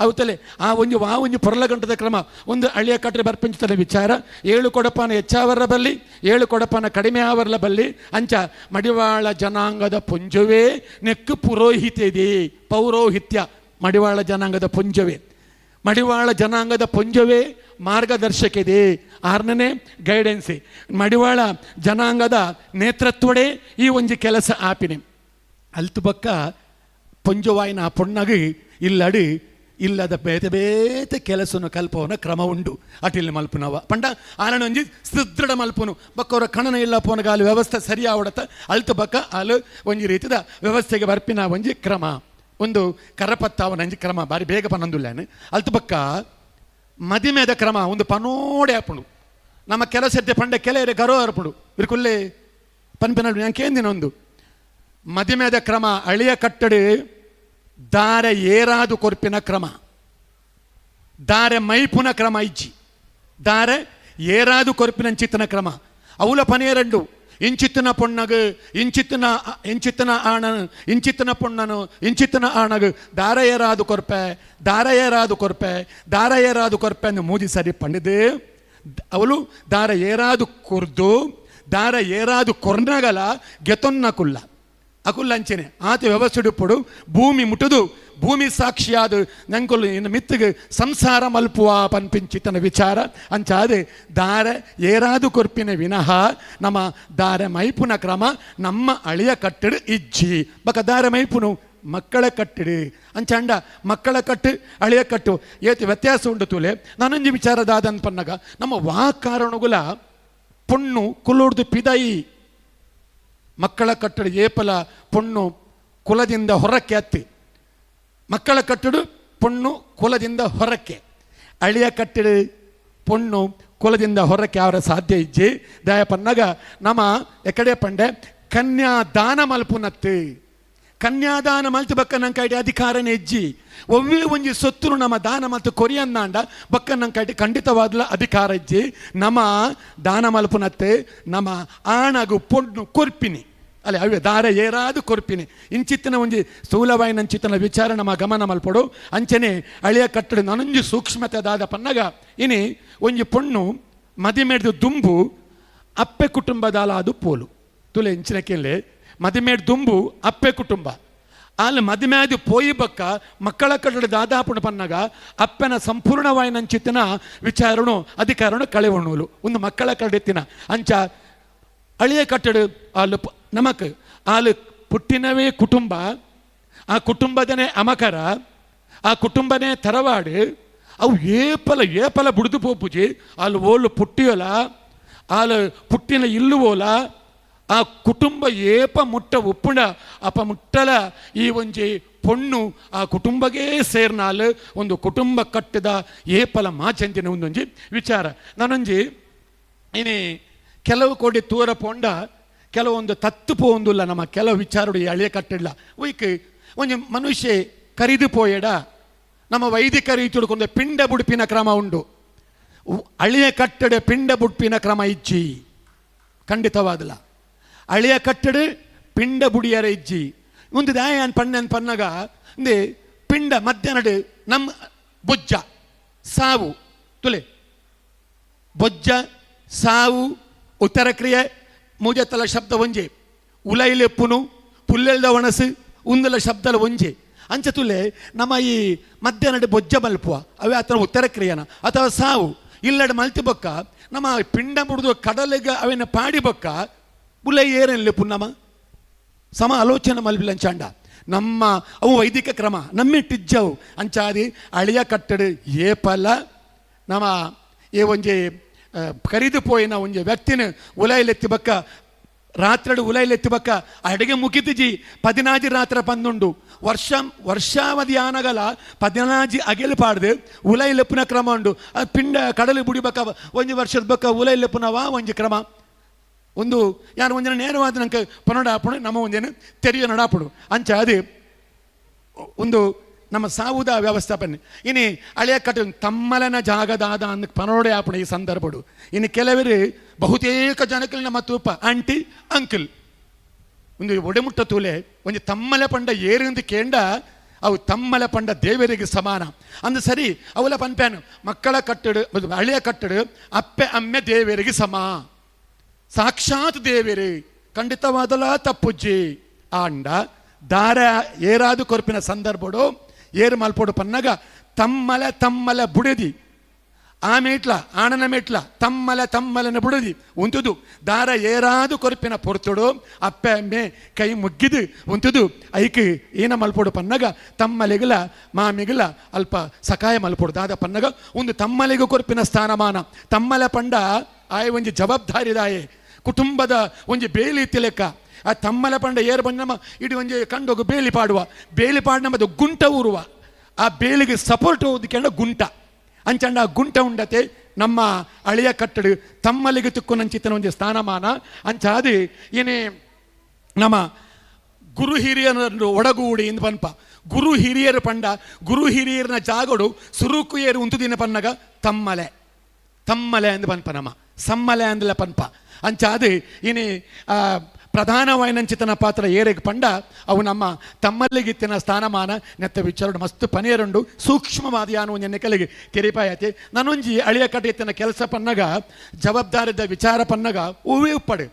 ಅವತ್ತಲೆ ಆ ಒಂಜಿ ಪೊರಲಗಂಟದ ಕ್ರಮ ಒಂದು ಹಳ್ಳಿಯ ಕಟ್ಟಡ ಬರ್ಪಿಂಚುತ್ತದೆ ವಿಚಾರ 7 ಕೊಡಪಾನ ಹೆಚ್ಚಾವರ ಬಲ್ಲಿ 7 ಕೊಡಪಾನ ಕಡಿಮೆ ಆವರ್ಲ ಬಲ್ಲಿ ಅಂಚ ಮಡಿವಾಳ ಜನಾಂಗದ ಪುಂಜವೇ ನೆಕ್ಕು ಪುರೋಹಿತಿದೆ ಪೌರೋಹಿತ್ಯ ಮಡಿವಾಳ ಜನಾಂಗದ ಪುಂಜವೇ ಮಡಿವಾಳ ಜನಾಂಗದ ಪುಂಜವೇ ಮಾರ್ಗದರ್ಶಕಿದೆ 6ನೇ ಗೈಡೆನ್ಸಿ ಮಡಿವಾಳ ಜನಾಂಗದ ನೇತೃತ್ವಡೆ ಈ ಒಂಜಿ ಕೆಲಸ ಆಪಿನಿ ಅಲ್ತು ಬಕ್ಕ ಪುಂಜವಾಯಿನ ಪೊಣ್ಣಗಿ ಇಲ್ಲಡಿ ಇಲ್ಲದ ಬೇತೆ ಬೇತೆ ಕೆಲಸವನ್ನು ಕಲ್ಪವನ ಕ್ರಮ ಉಂಡು ಅಟಿಲ್ಲಿ ಮಲ್ಪುನವ ಪಂಡ ಆಲನ ಒಂಜಿ ಸುದೃಢ ಮಲ್ಪುನು ಬಕ್ಕವರ ಕಣನ ಇಲ್ಲ ಪೋನಗ ಅಲ್ಲಿ ವ್ಯವಸ್ಥೆ ಸರಿಯಾವಡತ ಅಲ್ತು ಬಕ್ಕ ಅಲ್ಲಿ ಒಂಜಿ ರೀತಿದ ವ್ಯವಸ್ಥೆಗೆ ಬರ್ಪಿನ ಒಂಜಿ ಕ್ರಮ ಒಂದು ಕರಪತ್ತಾವನ ಒಂಜಿ ಕ್ರಮ ಬಾರಿ ಬೇಗ ಪನ್ನೊಂದುಲ್ಲೇನೆ ಅಲ್ತು ಬಕ್ಕ ಮದಿಮೆದ ಕ್ರಮ ಒಂದು ಪನೋಡೆ ಆಪುಂಡು ನಮ್ಮ ಕೆಲಸದ್ದೆ ಪಂಡ ಕೆಲವರೆ ಗರೋ ಅರ್ಪುಡು ಇರ್ಕುಲ್ಲೆ ಪನ್ಪಿನ ಕೇಂದಿನ ಒಂದು ಮದಿಮೆದ ಕ್ರಮ ಹಳಿಯ ಕಟ್ಟಡಿ ದಾರೆ ಏರಾದು ಕೊರ್ಪಿನ ಕ್ರಮ ದಾರೆ ಮೈಪುನ ಕ್ರಮ ಇಜ್ಜಿ ದಾರೆ ಏರಾದು ಕೊರ್ಪಿನ ಚಿತ್ತನ ಕ್ರಮ ಅವಲ ಪನೇರಂಡು ಇಂಚಿತ್ತನ ಪೊಣ್ಣಗು ಇಂಚಿತ್ತನ ಆಣನು ಇಂಚಿತ್ತನ ಪೊಣ್ಣನು ಇಂಚಿತ್ತನ ಆಣಗು ದಾರ ಏರಾದು ಕೊರ್ಪೆ ದಾರ ಏರಾದು ಕೊರ್ಪೆ ದಾರ ಏರಾದು ಕೊರ್ಪೆ ಅಂದು ಮೂದಿ ಸರಿ ಪಂಡಿದು ಅವಳು ದಾರ ಏರಾದು ಕೊರ್ದು ದಾರ ಏರಾದು ಕೊರ್ನಗಲ ಗೆತೊನ್ನ ಕುಲ್ಲ ಅಕುಲ್ಲ ಅಂಚೆನೆ ಆತ ವ್ಯವಸ್ಥೆಡುಪ್ಪಡು ಭೂಮಿ ಮುಟ್ಟುದು ಭೂಮಿ ಸಾಕ್ಷಿಯಾದ ನಂಗೊಲ್ಲು ಇನ್ನು ಮಿತ್ತಿಗೆ ಸಂಸಾರ ಮಲ್ಪುವ ಪನ್ಪಿಂಚಿತನ ವಿಚಾರ ಅಂಚಾದೆ ದಾರ ಏರಾದು ಕೊರ್ಪಿನ ವಿನಃ ನಮ್ಮ ದಾರ ಮೈಪುನ ಕ್ರಮ ನಮ್ಮ ಹಳಿಯ ಕಟ್ಟಡ ಇಜ್ಜಿ ಬಕ ದಾರ ಮೈಪುನು ಮಕ್ಕಳ ಕಟ್ಟಿಡಿ ಅಂಚಂಡ ಮಕ್ಕಳ ಕಟ್ಟು ಹಳೆಯ ಕಟ್ಟು ಏತಿ ವ್ಯತ್ಯಾಸ ಉಂಡು ತೂಲೆ ನಾನೊಂಜಿ ವಿಚಾರದಾದ ಅನ್ಪನ್ನಾಗ ನಮ್ಮ ವಾಕಾರಣಗುಲ ಪೊಣ್ಣು ಕುಲ್ಲುಡ್ದು ಪಿದಾಯಿ ಮಕ್ಕಳ ಕಟ್ಟಡ ಏಪಲ ಪೊಣ್ಣು ಕುಲದಿಂದ ಹೊರಕ್ಕೆ ಹತ್ತಿ ಮಕ್ಕಳ ಕಟ್ಟಡು ಪೊಣ್ಣು ಕುಲದಿಂದ ಹೊರಕ್ಕೆ ಹಳಿಯ ಕಟ್ಟಡ ಪೊಣ್ಣು ಕುಲದಿಂದ ಹೊರಕ್ಕೆ ಅವರ ಸಾಧ್ಯ ಇಜ್ಜಿ ದಯ ಪನ್ನಗ ನಮ್ಮ ಎಕಡೆ ಪಂಡೆ ಕನ್ಯಾದಾನ ಮಲ್ಪುನತ್ತು ಕನ್ಯಾದಾನ ಮಲ್ತು ಬಕ್ಕ ನಂಗೆ ಕೈಟಿ ಅಧಿಕಾರನೇ ಇಜ್ಜಿ ಒವ್ವೇ ಒಂಜಿ ಸೊತ್ತುನು ನಮ್ಮ ದಾನ ಮತ್ತು ಕೊರಿಯನ್ನಾಂಡ ಬಕ್ಕ ನಂಗೆ ಕೈಟಿ ಖಂಡಿತವಾದ್ಲ ಅಧಿಕಾರ ಇಜ್ಜಿ ನಮ್ಮ ದಾನ ಮಲ್ಪುನತ್ತೆ ನಮ್ಮ ಆಣಗು ಪೊಣ್ಣು ಕೊರ್ಪಿನಿ ಅಲ್ಲೇ ಅವೇ ದಾರ ಏರಾದು ಕೊರ್ಪಿನಿ ಇಂಚಿತ್ತಿನ ಒಂಜಿ ಸ್ಥೂಲವಾಯಿನಂಚಿತ್ತನ ವಿಚಾರ ನಮ್ಮ ಗಮನ ಮಲ್ಪಡು ಅಂಚನೆ ಹಳೆಯ ಕಟ್ಟಡ ನನೊಂಜಿ ಸೂಕ್ಷ್ಮತೆ ದಾದ ಪನ್ನಗ ಇನಿ ಒಂಜಿ ಪೊಣ್ಣು ಮದಿಮೆಡ್ದು ದುಂಬು ಅಪ್ಪೆ ಕುಟುಂಬದಾಲ ಅದು ಪೋಲು ತುಲೆ ಇಂಚಿನಕ್ಕೆಲ್ಲೇ ಮದಿಮೇಡ್ ದುಂಬು ಅಪ್ಪೆ ಕುಟುಂಬ ಅಲ್ಲಿ ಮದಿಮೇದು ಪೋಯಿ ಬಕ್ಕ ಮಕ್ಕಳ ಕಟ್ಟಡ ದಾದಾಪುಣ ಪನ್ನಗ ಅಪ್ಪನ ಸಂಪೂರ್ಣವಾಯಿನಂಚಿತ್ತಿನ ವಿಚಾರಣು ಅಧಿಕಾರನು ಕಳೆವಣ್ಣುಲು ಒಂದು ಮಕ್ಕಳ ಕಡೆತ್ತಿನ ಅಂಚ ಹಳೆಯ ಕಟ್ಟಡ ಅಲ್ಲಿ ನಮಕ್ ಅಲ್ಲಿ ಪುಟ್ಟಿನವೇ ಕುಟುಂಬ ಆ ಕುಟುಂಬದನೇ ಅಮಕರ ಆ ಕುಟುಂಬನೇ ತರವಾಡು ಅವು ಏಪಲ ಬುಡ್ದು ಪೋಪುಜಿ ಅಲ್ಲಿ ಓಲು ಪುಟ್ಟಿಯೋಲ ಅಲ್ಲಿ ಪುಟ್ಟಿನ ಇಲ್ಲುವೋಲ ಆ ಕುಟುಂಬ ಏಪ ಮುಟ್ಟ ಉಪ್ಪುಂಡ ಅಪ ಮುಟ್ಟಲ ಈ ಒಂಜಿ ಪೊಣ್ಣು ಆ ಕುಟುಂಬಗೇ ಸೇರ್ನಾಲ್ ಒಂದು ಕುಟುಂಬ ಕಟ್ಟದ ಏಪಲ ಮಾಚಂತಿನ ಒಂದೊಂಜಿ ವಿಚಾರ ನಾನೊಂಜಿ ಇನಿ ಕೆಲವು ಕೋಡಿ ತೂರ ಪೊಂಡ ಕೆಲವೊಂದು ತತ್ತು ಪೋಂದುಲ್ಲ ನಮ್ಮ ಕೆಲವು ವಿಚಾರಡು ಹಳೆಯ ಕಟ್ಟಿಲ್ಲ ಉಯ್ಕ್ ಒಂಜಿ ಮನುಷ್ಯ ಕರಿದು ಪೋಯಡ ನಮ್ಮ ವೈದಿಕ ರೀತಿಡ್ಕೊಂಡು ಪಿಂಡ ಬುಡುಪಿನ ಕ್ರಮ ಉಂಡು ಹಳೆಯ ಕಟ್ಟಡ ಪಿಂಡ ಬುಡುಪಿನ ಕ್ರಮ ಇಜ್ಜಿ ಖಂಡಿತವಾದಲ್ಲ ಹಳೆಯ ಕಟ್ಟಡ ಪಿಂಡ ಬುಡಿಯರ ಇಜ್ಜಿ ಒಂದು ದಾಯ ಪನ್ನಗ ಇಂದೆ ಪಿಂಡ ಮಧ್ಯಾಹ್ನಡು ನಮ್ಮ ಬೊಜ್ಜ ಸಾವು ತುಲೆ ಬೊಜ್ಜ ಸಾವು ಉತ್ತರ ಕ್ರಿಯೆ ಮೂಜತ್ತಲ ಶಬ್ದ ಒಂಜೆ ಉಲೈಲೆಪ್ಪುನು ಪುಲ್ಲೆಲ್ದ ಒಣಸು ಉಂದಲ ಶಬ್ದಲ ಒಂಜೆ ಅಂಚ ತುಲೆ ನಮ್ಮ ಈ ಮಧ್ಯಾಹ್ನಡು ಬೊಜ್ಜ ಮಲ್ಪುವ ಅವೇ ಆತನ ಉತ್ತರ ಕ್ರಿಯೆನ ಅಥವಾ ಸಾವು ಇಲ್ಲಡೆ ಮಲ್ತಿ ಬೊಕ್ಕ ನಮ್ಮ ಪಿಂಡ ಮುಡಿದು ಕಡಲಿಗೆ ಅವೇನ ಪಾಡಿ ಬೊಕ್ಕ ಉಲೈ ಏರೆನ್ಲೆ ಪುನ್ನಮ ಸಮ ಆಲೋಚನೆ ಮಲ್ಬಿಲಂಚಾಂಡ ನಮ್ಮ ಅವು ವೈದಿಕ ಕ್ರಮ ನಮ್ಮಿಟ್ಟಿಜ್ಜವು ಅಂಚಾದಿ ಅಳಿಯ ಕಟ್ಟಡ ಏಪಲ ನಮ್ಮ ಏ ಒಂಜಿ ಕರಿದು ಪೋಯಿನ ಒಂಜಿ ವ್ಯಕ್ತಿನ ಉಲೈಲೆತ್ತಿ ಬಕ್ಕ ರಾತ್ರಡು ಉಲೈಲೆತ್ತಿ ಬಕ್ಕ ಅಡಿಗೆ ಮುಗಿದಿಜಿ 14 ರಾತ್ರ ಪಂದುಂಡು ವರ್ಷಾವಧಿ ಆನಗಲ 14 ಅಗೆಲು ಪಾಡ್ದು ಉಲೈಲೆಪ್ಪುನ ಕ್ರಮ ಉಂಡು ಪಿಂಡ ಕಡಲು ಬುಡಿ ಬಕ್ಕ ಒಂಜಿ ವರ್ಷದ ಬಕ್ಕ ಉಲೈಲೆಪ್ಪುನವ ಒಂಜಿ ಕ್ರಮ ಒಂದು ಯಾರು ಒಂದಿನ ನೇರವಾದ ನಂಗೆ ಪನೋಡಾಪುಡು ನಮ್ಮ ಒಂದೇನು ತೆರಿಯ ನಡಾಪುಡು ಅಂಚ ಅದು ಒಂದು ನಮ್ಮ ಸಾವುದ ವ್ಯವಸ್ಥಾಪನೆ ಇನ್ನು ಹಳೆಯ ಕಟ್ಟ ತಮ್ಮಲನ ಜಾಗದಾದ ಅಂದ ಪನೋಡೆ ಆಪುಣ ಈ ಸಂದರ್ಭಡು ಇನ್ನು ಕೆಲವರು ಬಹುತೇಕ ಜನಕ್ಕೆ ನಮ್ಮ ತೂಪ ಆಂಟಿ ಅಂಕಲ್ ಒಂದು ಒಡೆಮುಟ್ಟ ತೂಲೆ ಒಂದು ತಮ್ಮಲೆ ಪಂಡ ಏರಿಂದ ಕೇಂಡ ಅವು ತಮ್ಮಲೆ ಪಂಡ ದೇವರಿಗೆ ಸಮಾನ ಅಂದು ಸರಿ ಅವಳ ಪನ್ಪ್ಯಾನು ಮಕ್ಕಳ ಕಟ್ಟಡು ಹಳೆಯ ಕಟ್ಟಡು ಅಪ್ಪೆ ಅಮ್ಮೆ ದೇವರಿಗೆ ಸಮ ಸಾಕ್ಷಾತ್ ದೇವರೇ ಖಂಡಿತವಾದಲ ತಪ್ಪುಜ್ಜಿ ಆಂಡ ದಾರ ಏರಾದು ಕೊರ್ಪಿನ ಸಂದರ್ಭಡು ಏರು ಮಲ್ಪೋಡು ಪನ್ನಗ ತಮ್ಮಲೆ ಬುಡದಿ ಆಮೇಟ್ಲ ಆಣನ ಮೇಟ್ಲ ತಮ್ಮಲನ ಬುಡದಿ ಉಂತುದು ದಾರ ಏರಾದು ಕೊರ್ಪಿನ ಪೊರ್ತುಡು ಅಪ್ಪೆ ಅಮ್ಮೆ ಕೈ ಮುಗ್ಗಿದು ಉಂತುದು ಐಕ್ ಏನ ಮಲ್ಪೋಡು ಪನ್ನಗ ತಮ್ಮಲೆಗಲ ಮಾಮಿಗಲ ಅಲ್ಪ ಸಕಾಯ ಮಲ್ಪೋಡು ದಾದ ಪನ್ನಗ ಒಂದು ತಮ್ಮಲೆಗೂ ಕೊರ್ಪಿನ ಸ್ಥಾನಮಾನ ತಮ್ಮಲೆ ಪಂಡ ಆಯ ಒಂಜಿ ಜವಾಬ್ದಾರಿದಾಯೆ ಕುಟುಂಬದ ಒಂಜಿ ಬೇಲಿ ಲೆಕ್ಕ ಆ ತಮ್ಮಲ ಪಂಡ ಏರು ಬಂದು ನಮ್ಮ ಇಡೀ ಒಂಜಿ ಕಂಡೋಗು ಬೇಲಿ ಪಾಡು ನಮ್ಮದು ಗುಂಟ ಊರುವ ಆ ಬೇಲಿಗೆ ಸಪೋರ್ಟ್ ಹೋದಕ್ಕೆ ಗುಂಟ ಅಂಚಂಡ ಆ ಗುಂಟ ಉಂಡತೆ ನಮ್ಮ ಹಳೆಯ ಕಟ್ಟಡು ತಮ್ಮಲಿಗೆ ತುಕ್ಕುನಂಚಿತನ ಒಂಜಿ ಸ್ಥಾನಮಾನ ಅಂಚಾದಿ ಏನೇ ನಮ್ಮ ಗುರು ಹಿರಿಯರನ್ನು ಒಡಗೂಡಿ ಇಂದು ಪನ್ಪ ಗುರು ಹಿರಿಯರು ಪಂಡ ಗುರು ಹಿರಿಯರನ ಜಾಗಡು ಸುರುಕು ಏರು ಉಂತುದಿನ ಪನ್ನಗ ತಮ್ಮಲೆ ಅಂದು ಪನ್ಪ ನಮ್ಮ ಸಮ್ಮಲೆ ಅಂದಲ ಪನ್ಪ ಅಂಚಾದು ಇನಿ ಪ್ರಧಾನವಾಯಿನಂಚಿತನ ಪಾತ್ರ ಏರೆಗೆ ಪಂಡ ಅವು ನಮ್ಮ ತಮ್ಮಲ್ಲಿಗಿತ್ತಿನ ಸ್ಥಾನಮಾನ ನೆತ್ತ ವಿಚಾರ ಮಸ್ತ್ ಪನಿಯರುಂಡು ಸೂಕ್ಷ್ಮವಾದಿಯಾನು ಒಂದು ನೆಕ್ಕಲಿಗೆ ತೆರಿಪಾಯತಿ ನಾನೊಂಜಿ ಅಳಿಯ ಕಟ್ಟಿತ್ತಿನ ಕೆಲಸ ಪನ್ನಗ ಜವಾಬ್ದಾರಿದ ವಿಚಾರ ಪನ್ನಗ ಹೂವೇ ಉಪ್ಪಡು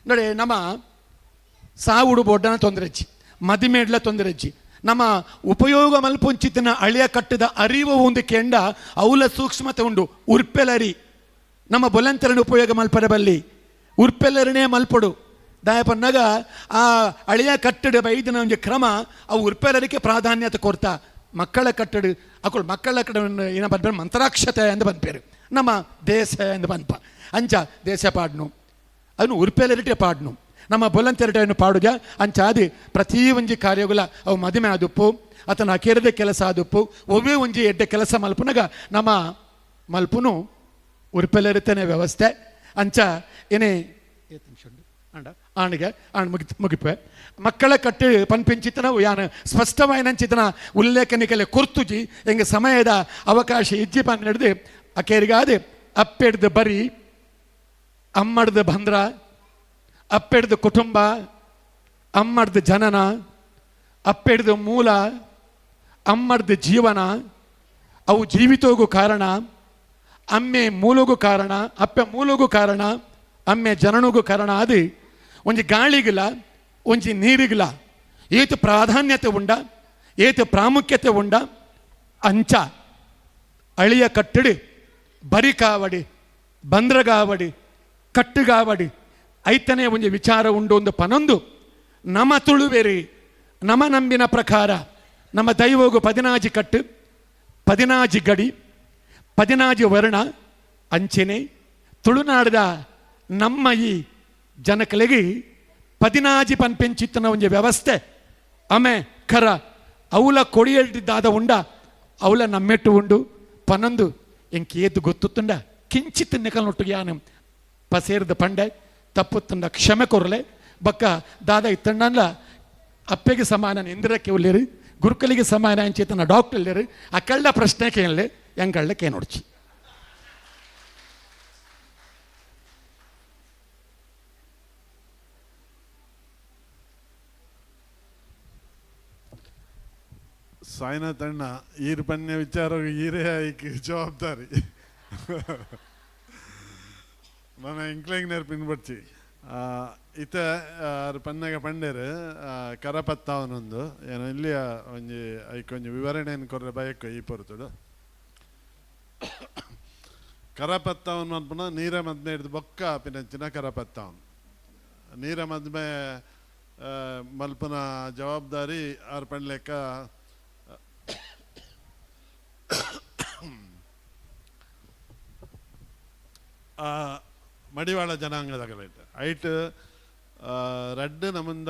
ನೋಡಿ ನಮ್ಮ ಸಾವುಡು ಬೊಡ್ಡನ ತೊಂದರೆಜ್ಜಿ ಮದಿಮೇಡ್ಲ ತೊಂದರೆಜ್ಜಿ ನಮ್ಮ ಉಪಯೋಗ ಮಲ್ಪುಂಚಿತ್ತಿನ ಅಳಿಯ ಕಟ್ಟಿದ ಅರಿವು ಒಂದು ಕೆಂಡ ಅವಲ ಸೂಕ್ಷ್ಮತೆ ಉಂಡು ಉರ್ಪೆಲರಿ ನಮ್ಮ ಬೊಲಂತರನ ಉಪಯೋಗ ಮಲ್ಪರ ಬಲ್ಲಿ ಉರ್ಪೆಲ್ಲರನೇ ಮಲ್ಪಡು ದಾಯ ಪನ್ನಾಗ ಆ ಹಳೆಯ ಕಟ್ಟಡ ಬೈದಿನ ಒಂದು ಕ್ರಮ ಅವು ಉರ್ಪೆಲ್ಲರಿಗೆ ಪ್ರಾಧಾನ್ಯತೆ ಕೊಡ್ತಾ ಮಕ್ಕಳ ಕಟ್ಟಡ ಅಕ್ಕಳು ಮಕ್ಕಳ ಕಟ್ಟಡ ಏನ ಬಂದ ಮಂತ್ರಾಕ್ಷತೆ ಎಂದು ಬಂದ್ಪೇರು ನಮ್ಮ ದೇಶ ಎಂದು ಬಂದ್ಪ ಅಂಚ ದೇಶ ಪಾಡ್ನು ಅದನ್ನು ಉರ್ಪೆಲ್ಲರಿಟೆ ಪಾಡ್ನು ನಮ್ಮ ಬೊಲಂತೆರಟನ್ನು ಪಾಡುಜ ಅಂಚಾದಿ ಪ್ರತಿ ಒಂಜಿ ಕಾರ್ಯಗಳ ಅವು ಮದುವೆ ಆದುಪ್ಪು ಆತನ ಅಕೇರದ ಕೆಲಸ ಆದುಪ್ಪು ಒವ್ವೇ ಒಂಜಿ ಎಡ್ಡೆ ಕೆಲಸ ಮಲ್ಪುನಾಗ ನಮ್ಮ ಮಲ್ಪುನು ಉರ್ಪೆಲ್ಲರಿತನೆ ವ್ಯವಸ್ಥೆ ಅಂಚ ಏನೇ ಆಂಡ ಆಣಿಗೆ ಮುಗಿಪೆ ಮಕ್ಕಳ ಕಟ್ಟಿ ಪನ್ಪಿಂಚಿತನ ಯಾನು ಸ್ಪಷ್ಟವಾಯಿನಂಚಿತನ ಉಲ್ಲೇಖನಿಕಲೆ ಕೊರ್ತುಜಿ ಹೆಂಗೆ ಸಮಯದ ಅವಕಾಶ ಇಜ್ಜಿ ಪನ್ ಹಿಡ್ದು ಅಕೇರಿಗಾದೆ ಅಪ್ಪೆಡ್ದು ಬರಿ ಅಮ್ಮಡ್ದು ಬಂದ್ರ ಅಪ್ಪೆಡ್ದು ಕುಟುಂಬ ಅಮ್ಮಡ್ದು ಜನನ ಅಪ್ಪೆಡ್ದು ಮೂಲ ಅಮ್ಮಡ್ದು ಜೀವನ ಅವು ಜೀವಿತೋಗು ಕಾರಣ ಅಮ್ಮೆ ಮೂಲಗೂ ಕಾರಣ ಅಪ್ಪೆ ಮೂಲಗೂ ಕಾರಣ ಅಮ್ಮೆ ಜನನಿಗೂ ಕಾರಣ ಅದು ಒಂಜಿ ಗಾಳಿಗಿಲ್ಲ ಒಂಜಿ ನೀರಿಗಿಲ್ಲ ಏತು ಪ್ರಾಧಾನ್ಯತೆ ಉಂಡ ಏತು ಪ್ರಾಮುಖ್ಯತೆ ಉಂಡ ಅಂಚ ಅಳಿಯ ಕಟ್ಟಡಿ ಬರಿ ಕಾವಡಿ ಬಂದ್ರಗಾವಡಿ ಕಟ್ಟುಗಾವಡಿ ಐತನೇ ಒಂಜಿ ವಿಚಾರ ಉಂಡು ಒಂದು ಪನೊಂದು ನಮ್ಮ ತುಳುವೇರಿ ನಮ್ಮ ನಂಬಿನ ಪ್ರಕಾರ ನಮ್ಮ ದೈವೋಗು 14 ಕಟ್ಟು 14 ಗಡಿ 14 ವರ್ಣ ಅಂಚೆನೆ ತುಳುನಾಡದ ನಮ್ಮ ಈ ಜನಕಲಿಗೆ 14 ಪನ್ಪೆಂಚಿತ್ತನ ಒಂಜಿ ವ್ಯವಸ್ಥೆ ಆಮೆ ಕರ ಅವಳ ಕೊಡಿಯಲ್ದಾದ ಉಂಡ ಅವಳ ನಮ್ಮೆಟ್ಟು ಉಂಡು ಪನೊಂದು ಎಂಕೇದು ಗೊತ್ತುತ್ತುಂಡ ಕಿಂಚಿತ್ ನೆಕಲ್ನೊಟ್ಟಿಗೆ ಯಾನು ಪಸೇರ್ದ ಪಂಡೆ ತಪ್ಪುತ್ತಂಡ ಕ್ಷಮೆ ಕೊರಲೆ ಬಕ್ಕ ದಾದ ಇತ್ತಂಡಲ್ಲ ಅಪ್ಪೆಗೆ ಸಮಾನ ಇಂದಿರಕ್ಕೆ ಉಳ್ಳೇರು ಗುರುಕಲಿಗೆ ಸಮಾನ ಅಂಚೇತನ ಡಾಕ್ಟರ್ ಇಲ್ಲೇರು ಅಕ್ಕಳ್ಳ ಪ್ರಶ್ನೆ ಕೇಳಲೆ ಎಂಗಳ್ಳ ಕೇನೊಡ್ಚಿ ಸಾಯ್ನ ತಣ್ಣ ಈರ್ ಪನ್ಯ ವಿಚಾರ ಈರೇ ಆಯ್ಕೆ ಜವಾಬ್ದಾರಿ మన ఇంక్లైంగ్ నేర్పిన బట్టి ಇತ ಪನ್ನಗ ಪಂಡೇರು ಕರಪತ್ತಾವನೊಂದು ಏನು ಇಲ್ಲಿ ಒಂಜಿ ಐಕೊಂಜಿ ವಿವರಣೆಯನ್ನು ಕೊರ್ರೆ ಬಯಕು ಈ ಪೊರ್ತುಡು ಕರಪತ್ತಾವನ್ ಅನ್ಪುನ ನೀರ ಮದ್ಮೆ ಹಿಡಿದು ಬೊಕ್ಕ ಪಿನಂಚಿನ ಕರಪತ್ತಾವನ್ ನೀರ ಮದ್ಮೆ ಮಲ್ಪನ ಜವಾಬ್ದಾರಿ ಆರ್ಪಣ್ ಲೆಕ್ಕ ಮಡಿವಾಳ ಜನಾಂಗದಾಗಲೈತೆ ಐಟ್ ರಡ್ಡು ನಮ್ಮಂದ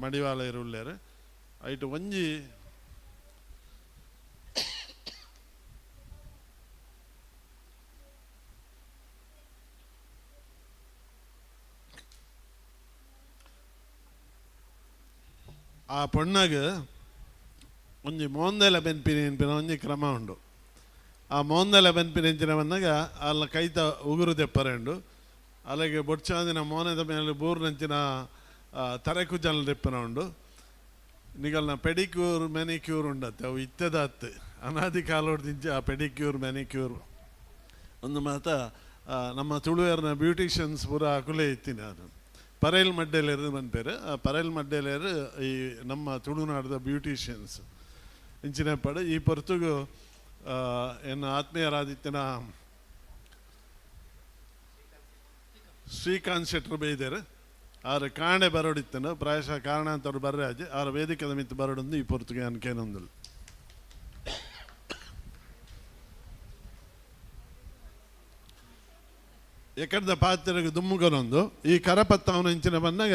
ಮಡಿವಾಳ ಇರುಳ್ಳೇರು ಐಟ್ ಒಂಜಿ ಆ ಪೊಣ್ಣಾಗ ಒಂಜಿ ಮೋಂದೆಲ ಬೆನ್ಪಿನ ಒಂಜಿ ಕ್ರಮ ಉಂಡು. ಆ ಮೋಂದೆಲ ಬೆನ್ಪಿನ ಬಂದಾಗ ಅಲ್ಲ ಕೈತ ಉಗುರು ತೆಪ್ಪರೆಂಡು ಅಲ್ಲಿಗೆ ಬೊಡ್ಚಾದಿನ ಮೋನದ ಮೇಲೆ ಬೂರ್ನಂಚಿನ ತರೆಕುಜಲ್ ತೆಪ್ಪನ ಉಂಡು. ನಿಗಲ್ನ ಪೆಡಿಕ್ಯೂರ್ ಮೆನಿಕ್ಯೂರ್ ಉಂಡತ್ತೆ ಅವು ಇತ್ತದ ಹತ್ತು ಅನಾದಿ ಕಾಲೋಡ್ದಿಂಚ ಆ ಪೆಡಿಕ್ಯೂರ್ ಮೆನಿಕ್ಯೂರ್ ಒಂದು ಮಾತ ನಮ್ಮ ತುಳುವೇರ್ನ ಬ್ಯೂಟಿಷಿಯನ್ಸ್ ಪೂರ ಕುಲೆ ಇತ್ತಿನ ಅದು ಪರೇಲ್ ಮಡ್ಡೇಲೇರು ಬಂದ್ಪೇರು. ಆ ಪರೇಲ್ ಮಡ್ಡೇಲೇರು ಈ ನಮ್ಮ ತುಳುನಾಡದ ಬ್ಯೂಟಿಷಿಯನ್ಸ್ ಇಂಚಿನ ಪಡೆ ಈ ಪೊರ್ತುಗು ಏನು ಆತ್ಮೀಯರಾದಿತ್ಯನ ಶ್ರೀಕಾಂತ್ ಶೆಟ್ರು ಬೈದೇರು ಆರು ಕಾಣೆ ಬರೋಡಿತ್ತನು ಪ್ರಾಯಶಃ ಕಾರಣಾಂತರ ಬರ್ರಾಜ್ ಆರ ವೇದಿಕದ ಮಿತ್ತು ಬರೋಡೊಂದು ಈ ಪೊರ್ತುಗೆ ಅನ್ಕೇನೊಂದು ಎಕಡ್ದ ಪಾತ್ರೆಗೆ ದುಮ್ಮುಗನೊಂದು ಈ ಕರಪತ್ತವನ ಇಂಚಿನ ಬಂದಾಗ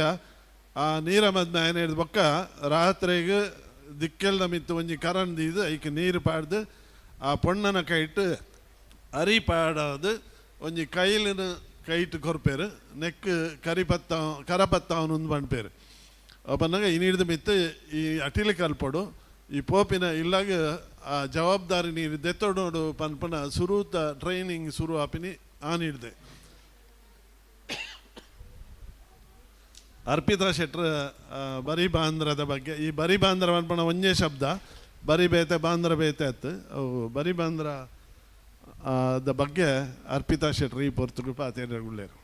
ಆ ನೀರ ಮದ್ನ ಏನು ಹೇಳಿದ ಬೊಕ್ಕ ರಾತ್ರಿಗೆ ದಿಕ್ಕೆಲ್ದ ಮಿತ್ತು ಒಂಜಿ ಕರಂದಿದ್ದು ಐಕೆ ನೀರು ಪಾಡ್ದು ಆ ಪೊಣ್ಣನ ಕೈಟ್ ಅರಿ ಪಾಡೋದು ಒಂಜಿ ಕೈಲಿನ ಕೈಟ್ ಕೊರ್ಪೇರು ನೆಕ್ ಕರಪತ್ತವನೊಂದು ಬಂಡ್ಪೇರು ಬಂದಾಗ ಈ ನೀಡಿದ ಮಿತ್ತು ಈ ಅಟಿಲಿ ಕಲ್ಪಡು ಈ ಪೋಪಿನ ಇಲ್ಲಾಗ ಆ ಜವಾಬ್ದಾರಿ ನೀರು ದೆತ್ತೋಡು ಪನ್ಪನ ಸುರೂತ ಟ್ರೈನಿಂಗ್ ಶುರು ಆಪಿನಿ ಆ ನೀಡಿದೆ. ಅರ್ಪಿತಾ ಶೆಟ್ರ ಬರಿ ಬಾಂಧ್ರದ ಬಗ್ಗೆ ಈ ಬರಿ ಬಾಂಧ್ರ ಅನ್ಪಣ ಒಂದೇ ಶಬ್ದ ಬರಿ ಬೇತೆ ಬಾಂಧ್ರ ಬೇತೆ ಅತ್ತು ಅವು ಬರಿ ಬಾಂಧ್ರ ದ ಬಗ್ಗೆ ಅರ್ಪಿತಾ ಶೆಟ್ರು ಈ ಪೊರ್ತುಗು ಪಾತೇರಗುಳ್ಳೇರು.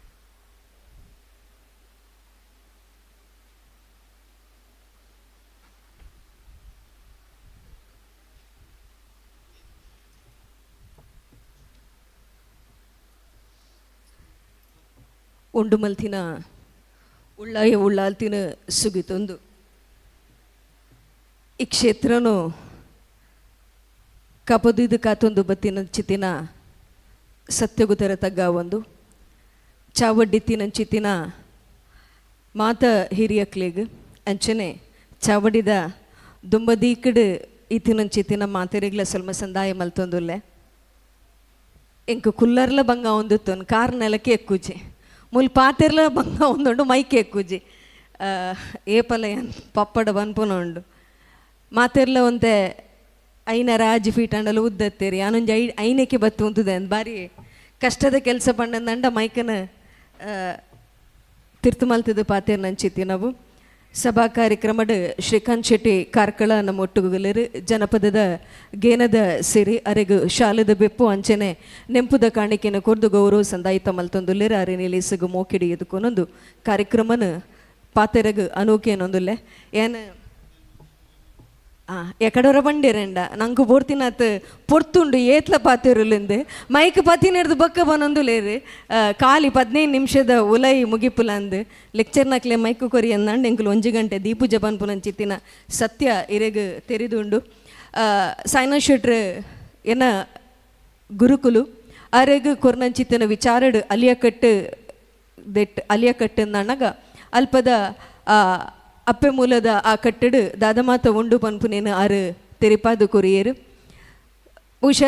ಉಂಡು ಮಲ್ತಿನ ಉಳ್ಳಾಯ ಉಳ್ಳಾಲ್ತಿನ ಸುಗಿತೊಂದು ಈ ಕ್ಷೇತ್ರನು ಕಪದಿದು ಕಾತೊಂದು ಬತ್ತಿನ ಚಿತಿನ ಸತ್ಯಗುತರ ತಗ್ಗ ಒಂದು ಚಾವಡ್ಡಿತ್ತಿನ ಚಿತಿನ ಮಾತ ಹಿರಿಯಕ್ಲಿಗ್ ಅಂಚನೆ ಚಾವಡಿದ ದುಂಬದೀಕಡು ಇತ್ತಿನ ಚಿತಿನ ಮಾತೆರಿಗ್ಲ ಸ್ವಲ್ಪ ಸಂದಾಯ ಮಲ್ತೊಂದುಲ್ಲೆ ಇಂಕ ಕುಲ್ಲರ್ಲ ಬಂಗ ಒಂದುತ್ತೊಂದು ಕಾರ್ ನೆಲಕ್ಕೆ ಎಕ್ಕುಜಿ ಮುಲ್ ಪಾತೆರ್ಲ ಬಂಗ ಒಂದುಂಡು ಮೈಕೆ ಎಕ್ಕುಜಿ ಏಪಲ ಪಪ್ಪಡ ಬನ್ಪುನ ಉಂಡು ಮಾತೆರ್ಲ ಒಂತೆ ಐನ ರಾಜಿ ಫೀಟ್ ಅಂಡಲು ಉದ್ದತ್ತೇರಿ ಆನೊಂಜಿ ಐನಕ್ಕೆ ಬತ್ತು ಉಂತದೆ ಅಂದ್ ಬಾರಿ ಕಷ್ಟದ ಕೆಲಸ ಪಂಡಂದಂಡ ಮೈಕನ ತಿರ್ತು ಮಲ್ತದ ಪಾತೆರ್ ನಂಚಿತಿ ನಾವು ಸಭಾ ಕಾರ್ಯಕ್ರಮದ ಶ್ರೀಕಾಂತ್ ಶೆಟ್ಟಿ ಕಾರ್ಕಳ ನಮ್ಮ ಒಟ್ಟುಗುಗಲರು ಜನಪದದ ಗೇನದ ಸಿರಿ ಅರೆಗು ಶಾಲದ ಬೆಪ್ಪು ಅಂಚನೆ ನೆಂಪುದ ಕಾಣಿಕೆನ ಕೊರ್ದು ಗೌರವ ಸಂದಾಯಿತ ಮಲ್ತೊಂದುಲ್ಲೇರು ಅರೆ ನಿಲ್ಲಿಸಗು ಮೋಕಿಡಿ ಎದುಕೊನೊಂದು ಕಾರ್ಯಕ್ರಮನ ಪಾತೆರಗು ಅನೂಕೇನೊಂದುಲ್ಲೆ ಏನು ಎಕಡೊರ ಬಂಡಿರೆಂಡ ನಂಗೆ ಬೋರ್ತಿನತ್ ಪೊರ್ತುಂಡು ಏತ್ಲ ಪಾತೆರುಲಿಂದು ಮೈಕ್ ಪತ್ತಿನೆರ್ದು ಬಕ್ಕ ಬನೊಂದುಲೇರು ಖಾಲಿ 15 ನಿಮಿಷದ ಉಲೈ ಮುಗಿಪುಲಂದು ಲೆಕ್ಚರ್ನಕ್ಲೆ ಮೈಕು ಕೊರಿ ಅಂದಂಡು ಎಂಕುಲು 1 ಗಂಟೆ ದೀಪೂಜೆ ಬನ್ಪುನಂಚಿತ್ತಿನ ಸತ್ಯ ಇರೆಗ್ ತೆರಿದುಂಡು ಸೈನಾ ಶೆಟ್ರ್ ಎನ್ನ ಗುರುಕುಲು ಅರೆಗ್ ಕೊರ್ನಂಚಿತ್ತಿನ ವಿಚಾರಡು ಅಲಿಯಕಟ್ಟು ಅಲಿಯಕಟ್ಟು ನನಗ ಅಲ್ಪದ ಅಪ್ಪೆ ಮೂಲದ ಆ ಕಟ್ಟಡು ದಾದಮಾತ ಉಂಡು ಪನ್ಪುನೇನು ಆರು ತೆರಿಪಾದು ಕೊರಿಯರು ಉಷ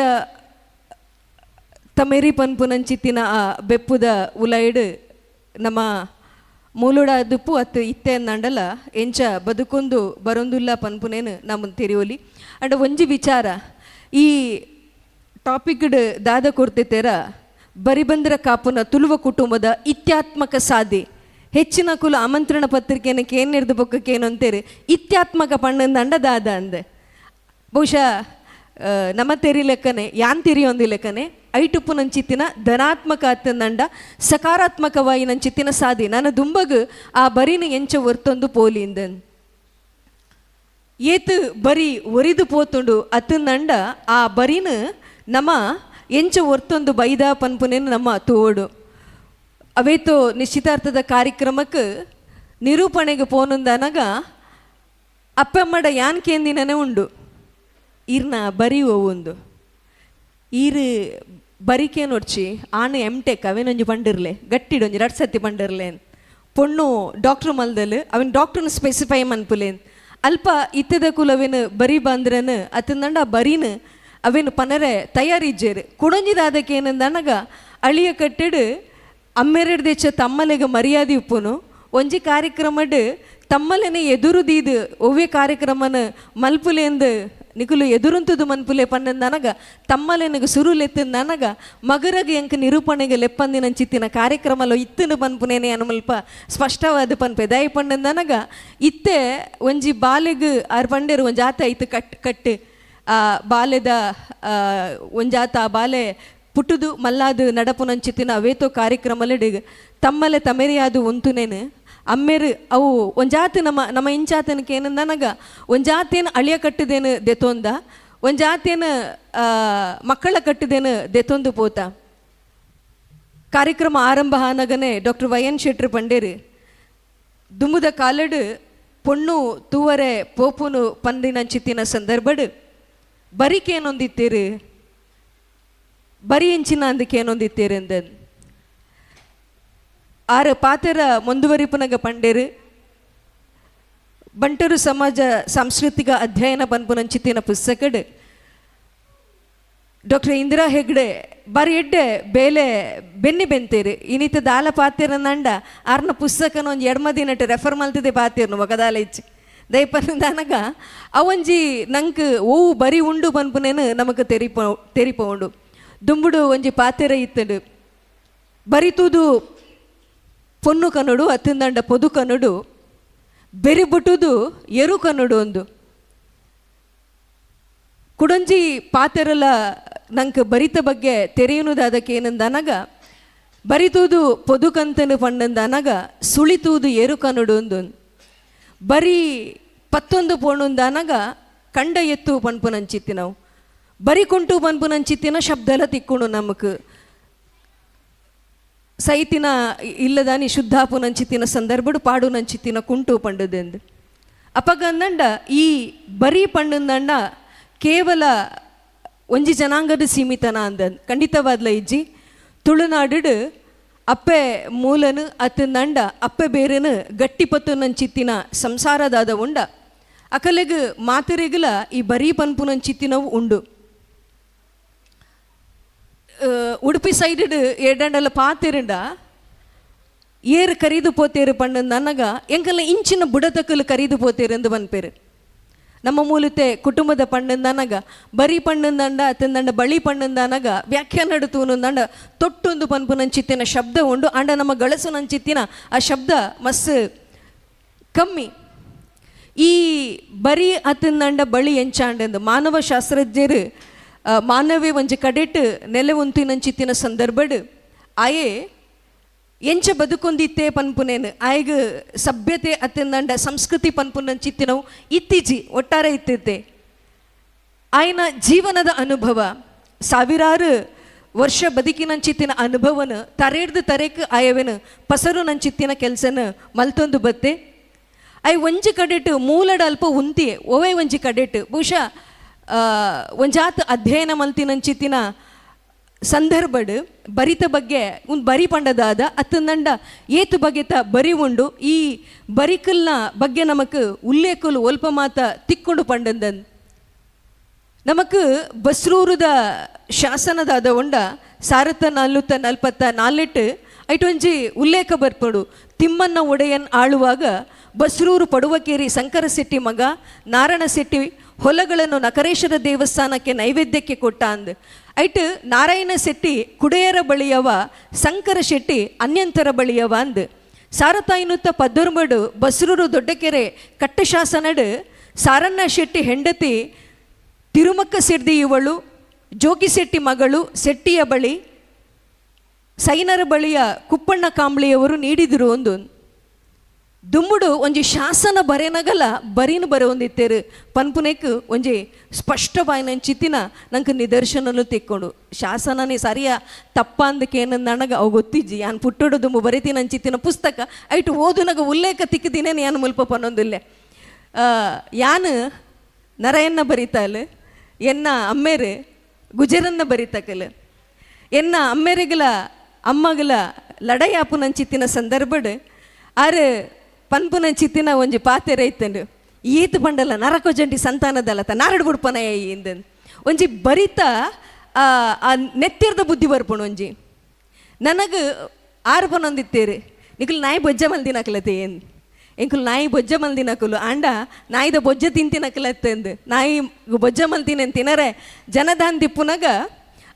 ತಮೇರಿ ಪನ್ಪುನಂಚಿತ್ತಿನ ಆ ಬೆಪ್ಪುದ ಉಲೈಡು ನಮ್ಮ ಮೂಲುಡ ದುಪ್ಪು ಅತ್ತು ಇತ್ತೆ ಅಂದಲ್ಲ ಎಂಚ ಬದುಕೊಂದು ಬರೊಂದುಲ್ಲ ಪನ್ಪುನೇನು ನಮ್ಮ ತೆರಿಯೋಲಿ ಅಂಡ ಒಂಜಿ ವಿಚಾರ ಈ ಟಾಪಿಕ್ಡ್ ದಾದ ಕೊರ್ತೆತೆರ ಬರಿಬಂದ್ರ ಕಾಪುನ ತುಳುವ ಕುಟುಂಬದ ಇತ್ಯಾತ್ಮಕ ಸಾಧಿ ಹೆಚ್ಚಿನ ಕುಲ ಆಮಂತ್ರಣ ಪತ್ರಿಕೆನಕ್ಕೆ ಏನು ಹಿಡ್ದು ಬೊಕ್ಕಕ್ಕೆ ಏನು ಅಂತೇರಿ ಇತ್ಯಾತ್ಮಕ ಪಣ್ಣಂದು ಅಂಡದಾದ ಅಂದೆ ಬಹುಶಃ ನಮ್ಮ ತೆರಿ ಲೆಕ್ಕನೆ ಯಾನ್ ತೆರಿಯೊಂದು ಲೆಕ್ಕನೆ ಐಟುಪ್ಪು ನಂಚಿತ್ತಿನ ಧನಾತ್ಮಕ ಅತ್ತಂದಂಡ ಸಕಾರಾತ್ಮಕವಾಗಿ ನಂಚಿತ್ತಿನ ಸಾಧಿ ನಾನು ದುಂಬಗ್ ಆ ಬರಿನ ಎಂಚ ಒರ್ತೊಂದು ಪೋಲಿಂದನ್ ಏತು ಬರಿ ಒರಿದು ಪೋತುಂಡು ಅತ್ತಂದಂಡ ಆ ಬರಿನ ನಮ್ಮ ಎಂಚ ಒರ್ತೊಂದು ಬೈದ ಪನ್ಪುನೇನು ನಮ್ಮ ತೋಡು ಅವೇತೋ ನಿಶ್ಚಿತಾರ್ಥದ ಕಾರ್ಯಕ್ರಮಕ್ಕೆ ನಿರೂಪಣೆಗೆ ಪೋನುಂದನಗ ಅಪ್ಪಮ್ಮಡ ಯಾನ್ ಕೇಂದಿನೇ ಉಂಡು ಈರ್ನ ಬರಿಯುವ ಒಂದು ಈರು ಬರಿಕೆ ನೋಡ್ಚಿ ಆನೆ ಎಮ್ಟೆಕ್ ಅವೇನೊಂಜಿ ಪಂಡಿರ್ಲೆ ಗಟ್ಟಿಡೊಂಜಿ 2 ಸತಿ ಪಂಡಿರ್ಲೆ ಪೊಣ್ಣು ಡಾಕ್ಟ್ರ್ ಮಲ್ದಲು ಅವನ್ ಡಾಕ್ಟ್ರನ್ನ ಸ್ಪೆಸಿಫೈ ಮನ್ಪುಲೇನ್ ಅಲ್ಪ ಇತ್ತದ ಕುಲವೇನು ಬರಿ ಬಂದ್ರನು ಅತ್ತಂದಂಡ ಬರೀನು ಅವೇನು ಪನರೆ ತಯಾರಿಜ್ಜೇರು ಕುಡೊಂಜಿದಾದಕ್ಕೆ ಏನಂದನಗ ಅಳಿಯ ಕಟ್ಟಿಡು ಅಮ್ಮೆರೆಡ್ ದೇಚ ತಮ್ಮಲೆಗೆ ಮರ್ಯಾದೆ ಉಪ್ಪುನು ಒಂಜಿ ಕಾರ್ಯಕ್ರಮಡ್ ತಮ್ಮಲೆನೆ ಎದುರುದೀದು ಒವ್ವೆ ಕಾರ್ಯಕ್ರಮನ ಮಲ್ಪುಲೆಂದು ನಿಕುಲು ಎದುರುಂತದು ಮನ್ಪುಲೆ ಪನ್ನಂದನಗ ತಮ್ಮಲೆನಗ ಸುರುಲೆತ್ತಂದನಗ ಮಗರಗೆ ಎಂಕ ನಿರೂಪಣೆಗೆ ಲೆಪ್ಪಂದಿನಂಚಿತ್ತಿನ ಕಾರ್ಯಕ್ರಮಲು ಇತ್ತನು ಪನ್ಪುನೇನೆ ಅನುಮಲ್ಪ ಸ್ಪಷ್ಟವಾದ ಪನ್ಪೆ ದಯ ಪಂಡಂದನಗ ಇತ್ತೆ ಒಂಜಿ ಬಾಲೆಗ್ ಆರು ಪಂಡೇರು ಒಂಜಿ ಆತ ಐತು ಕಟ್ಟು ಆ ಬಾಲೆದ ಒಂಜಾತ ಆ ಬಾಲೆ ಪುಟ್ಟುದು ಮಲ್ಲಾದು ನಡಪುನಂಚಿತ್ತಿನ ಅವೇತೋ ಕಾರ್ಯಕ್ರಮಲೆಡ್ ತಮ್ಮಲೆ ತಮೆರಿಯಾದು ಒಂತುನೇನು ಅಮ್ಮೇರು ಅವು ಒಂಜಾತಿ ನಮ್ಮ ಇಂಚಾತನಕ್ಕೆ ಏನಂದನಗ ಒಂಜಾತೇನು ಅಳಿಯ ಕಟ್ಟಿದೇನು ದೆತೊಂದ ಒಂಜಾತೇನು ಮಕ್ಕಳ ಕಟ್ಟಿದೇನು ದೆತೊಂದು ಪೋತ ಕಾರ್ಯಕ್ರಮ ಆರಂಭ ಆನಗನೆ ಡಾಕ್ಟರ್ ವೈ.ಎನ್. ಶೆಟ್ಟಿ ಪಂಡೇರು ದುಂಬುದ ಕಾಲಡು ಪೊಣ್ಣು ತೂವರೆ ಪೋಪುನು ಪಂಡಿನಂಚಿತ್ತಿನ ಸಂದರ್ಭಡ್ ಬರಿಕೇನೊಂದಿತ್ತೇರು ಬರಿ ಇಂಚಿನ ಅಂದಕ್ಕೇನೊಂದಿತ್ತೇರು ಎಂದ ಆರ ಪಾತೆರ ಮುಂದುವರಿಪುನಗ ಪಂಡೇರು ಬಂಟರು ಸಮಾಜ ಸಾಂಸ್ಕೃತಿಕ ಅಧ್ಯಯನ ಪನ್ಪುನಂಚಿತ್ತಿನ ಪುಸ್ತಕಡ್ ಡಾಕ್ಟರ್ ಇಂದಿರಾ ಹೆಗ್ಡೆ ಬಾರಿ ಎಡ್ಡೆ ಬೇಲೆ ಬೆನ್ನಿ ಬೆಂತೇರು ಇನ್ನಿತ ದಾಲ ಪಾತೆರನಂಡ ಆರ್ನ ಪುಸ್ತಕನ ಒಂದು ಎಡ್ಮದಿನಟ್ಟು ರೆಫರ್ ಮಲ್ತಿದೆ ಪಾತೆರ್ನು ಮಗದಾಲ ಇಚ್ಚಿ ದಯಪನಗ ಅವಂಜಿ ನಂಗೆ ಓವು ಬರಿ ಉಂಡು ಪನ್ಪುನೇನು ನಮಗೆ ತೆರಿಪ ಉಂಡು ದುಂಬುಡು ಒಂಜಿ ಪಾತೆರ ಇತ್ತಡು ಬರಿತುದು ಪೊನ್ನು ಕನ್ನಡು ಅತ್ತಂದಂಡ ಪೊದು ಕನ್ನಡು ಬೆರಿಬುಟ್ಟುದು ಎರು ಕನ್ನಡು ಒಂದು ಕುಡೊಂಜಿ ಪಾತೆರಲ ನಂಗೆ ಬರಿತ ಬಗ್ಗೆ ತೆರೆಯುವುದಾದಕ್ಕೆ ಏನಂದನಗ ಬರಿತುದು ಪೊದು ಕಂತನು ಪಂಡಂದನಗ ಸುಳಿತುವುದು ಎರು ಕನ್ನಡು ಒಂದು ಬರೀ ಪತ್ತೊಂದು ಪೋಣುಂದನಗ ಕಂಡ ಎತ್ತು ಪನ್ಪುನಂಚಿತ್ತಿ ನಾವು ಬರಿಕುಂಟು ಪನ್ಪುನಂಚಿತ್ತಿನ ಶಬ್ದಲ ತಿಕ್ಕುಣು ನಮಕ್ ಸೈತಿನ ಇಲ್ಲದಾನಿ ಶುದ್ಧಾಪುನಂಚಿತ್ತಿನ ಸಂದರ್ಭಡು ಪಾಡುನಂಚಿತ್ತಿನ ಕುಂಟು ಪಂಡುದೆಂದು ಅಪಗಂದಂಡ ಈ ಬರೀ ಪಂಡುಂದಂಡ ಕೇವಲ ಒಂಜಿ ಜನಾಂಗದ ಸೀಮಿತನ ಅಂದನ್ ಖಂಡಿತವಾದ್ಲ ಇಜ್ಜಿ ತುಳುನಾಡು ಅಪ್ಪೆ ಮೂಲನು ಅತ್ತಂದಂಡ ಅಪ್ಪೆ ಬೇರೆನು ಗಟ್ಟಿಪತ್ತುನಂಚಿತ್ತಿನ ಸಂಸಾರದಾದ ಉಂಡ ಅಕಲೆಗ್ ಮಾತರೆಗಲ ಈ ಬರೀ ಪನ್ಪುನಂಚಿತ್ತಿನವು ಉಂಡು ಉಡುಪಿ ಸೈಡ್ ಎಡಂಡಲ ಪಾತೆರುಂಡ ಏರು ಕರೀದು ಪೋತೇರು ಪಂಡ ನನಗ ಎಂಕಲ್ಲ ಇಂಚಿನ ಬುಡತಕ್ಕಲು ಕರೀದು ಪೋತೇರು ಎಂದು ಬನ್ಪೇರು ನಮ್ಮ ಮೂಲತೆ ಕುಟುಂಬದ ಪಂಡಂದನಗ ಬರೀ ಪಂಡಂದಂಡ ಅತ್ತಂದಂಡ ಬಳಿ ಪಂಡಂದನಗ ವ್ಯಾಖ್ಯಾನ ನಡುತ್ತುನಂದಂಡ ತೊಟ್ಟೊಂದು ಪನ್ಪುನಂಚಿತ್ತಿನ ಶಬ್ದ ಉಂಡು ಅಂಡ ನಮ್ಮ ಗಳಸು ನಂಚಿತ್ತಿನ ಆ ಶಬ್ದ ಮಸ್ ಕಮ್ಮಿ ಈ ಬರೀ ಅತ್ತಂದಂಡ ಬಳಿ ಎಂಚಾಂಡೆಂದು ಮಾನವ ಶಾಸ್ತ್ರಜ್ಞರು ಮಾನವೇ ಒಂಜಿ ಕಡೆಟ್ ನೆಲೆ ಒಂತಿನಂಚಿತ್ತಿನ ಸಂದರ್ಭಡ್ ಆಯೆ ಎಂಚ ಬದುಕೊಂದಿತ್ತೆ ಪನ್ಪುನೇನು ಆಯ್ಗ ಸಭ್ಯತೆ ಅತ್ತಂದಂಡ ಸಂಸ್ಕೃತಿ ಪನ್ಪುನಂಚಿತ್ತಿನವು ಇತ್ತೀಚಿ ಒಟ್ಟಾರೆ ಇತ್ತಿತ್ತೆ ಆಯ್ನ ಜೀವನದ ಅನುಭವ ಸಾವಿರಾರು ವರ್ಷ ಬದುಕಿನಂಚಿತ್ತಿನ ಅನುಭವನ ತರೆಡ್ದು ತರೆಕ್ ಆಯವೇನು ಪಸರು ನಂಚಿತ್ತಿನ ಕೆಲಸನ ಮಲ್ತೊಂದು ಬತ್ತೆ ಆಯ್ ಒಂಜಿ ಕಡೆಟ್ ಮೂಲಡ ಅಲ್ಪ ಉಂತಿ ಓವೇ ಒಂಜಿ ಕಡೆಟ್ ಬಹುಶಃ ಒಂಜಾತ್ ಅಧ್ಯಯನ ಮಲ್ತಿನಂಚಿತ್ತಿನ ಸಂದರ್ಭಡ್ ಬರಿತ ಬಗ್ಗೆ ಒಂದು ಬರಿ ಪಂಡದಾದ ಅತ್ತಂದಂಡ ಏತು ಬಗೆತ ಬರಿ ಉಂಡು ಈ ಬರಿಕಲ್ನ ಬಗ್ಗೆ ನಮಕ್ ಉಲ್ಲೇಖಲು ಒಲ್ಪ ಮಾತ ತಿಕ್ಕೊಂಡು ಪಂಡಂದನ್ ನಮಕ್ ಬಸ್ರೂರುದ ಶಾಸನದಾದ ಉಂಡ 1444 ಐಟೊಂಜಿ ಉಲ್ಲೇಖ ಬರ್ಪಡು ತಿಮ್ಮಣ್ಣ ಒಡೆಯನ್ ಆಳುವಾಗ ಬಸ್ರೂರು ಪಡುವಕೇರಿ ಶಂಕರ ಶೆಟ್ಟಿ ಮಗ ನಾರಾಯಣ ಶೆಟ್ಟಿ ಹೊಲಗಳನ್ನು ನಕರೇಶ್ವರ ದೇವಸ್ಥಾನಕ್ಕೆ ನೈವೇದ್ಯಕ್ಕೆ ಕೊಟ್ಟ ಅಂದ್ ಐಟ್ ನಾರಾಯಣ ಶೆಟ್ಟಿ ಕುಡೆಯರ ಬಳಿಯವ ಶಂಕರ ಶೆಟ್ಟಿ ಅನ್ಯಂತರ ಬಳಿಯವ ಅಂದ್ 1919 ಬಸ್ರೂರು ದೊಡ್ಡಕೆರೆ ಕಟ್ಟಶಾಸನಡ್ ಸಾರಣ್ಣ ಶೆಟ್ಟಿ ಹೆಂಡತಿ ತಿರುಮಕ್ಕ ಸಿಡ್ದಿ ಇವಳು ಜೋಗಿ ಶೆಟ್ಟಿ ಮಗಳು ಶೆಟ್ಟಿಯ ಬಳಿ ಸೈನರ ಬಳಿಯ ಕುಪ್ಪಣ್ಣ ಕಾಂಬ್ಳಿಯವರು ನೀಡಿದರು ಒಂದು ದುಂಬುಡು ಒಂಜಿ ಶಾಸನ ಬರೆನಗಲ ಬರೀನು ಬರೆ ಒಂದಿತ್ತೇರು ಪನ್ಪುನೆಕ್ ಒಂಜಿ ಸ್ಪಷ್ಟವಾಯಿನಂಚಿತ್ತಿನ ನಂಗೆ ನಿದರ್ಶನಲು ತೆಕ್ಕೊಂಡು ಶಾಸನನೇ ಸರಿಯ ತಪ್ಪ ಅಂದಕ್ಕೇನು ನನಗೆ ಅವು ಗೊತ್ತಿಜ್ಜಿ ಯಾನ್ ಪುಟ್ಟೋಡು ದುಂಬು ಬರಿತೀನಂಚಿತ್ತಿನ ಪುಸ್ತಕ ಐಟು ಓದುನಾಗ ಉಲ್ಲೇಖ ತಿಕ್ಕದಿನೇನು ಯಾನು ಮುಲ್ಪ ಪನ್ನೊಂದಿಲ್ಲೆ ಯಾನು ನರಯನ್ನ ಬರಿತಾಲು ಎನ್ನ ಅಮ್ಮೇರು ಗುಜರನ್ನ ಬರಿತಕಲು ಎನ್ನ ಅಮ್ಮೇರಿಗಲ ಅಮ್ಮಗಲ ಲಡಯಾಪುನಂಚಿತ್ತಿನ ಸಂದರ್ಭಡ್ ಆರು ಪನ್ಪುನಂಚಿತ್ತಿನ ಒಂಜಿ ಪಾತೆರೆ ಇತ್ತಂಡು ಈತ ಪಂಡಲ್ಲ ನರಕ ಜಂಟಿ ಸಂತಾನದಲ್ಲತ ನಾರಡು ಬುಡ್ಪನ ಇಂದ ಒಂಜಿ ಬರಿತ ಆ ನೆತ್ತಿರ್ದ ಬುದ್ಧಿ ಬರ್ಪುಣು ಒಂಜಿ ನನಗೆ ಆರು ಪನೊಂದಿತ್ತೇರು ನಿಕಲು ನಾಯಿ ಬೊಜ್ಜ ಮಲ್ದಿನಕಲತೆ ಏನು ಎಂಕುಲು ನಾಯಿ ಬೊಜ್ಜ ಮಲ್ದಿನಕುಲು ಆಂಡ ನಾಯಿದ ಬೊಜ್ಜ ತಿಂತಿನಕಲತ್ತಂದು ನಾಯಿ ಬೊಜ್ಜ ಮಲ್ತಿನ ತಿನ್ನರೆ ಜನದಾನ್ ದಿಪ್ಪುನಾಗ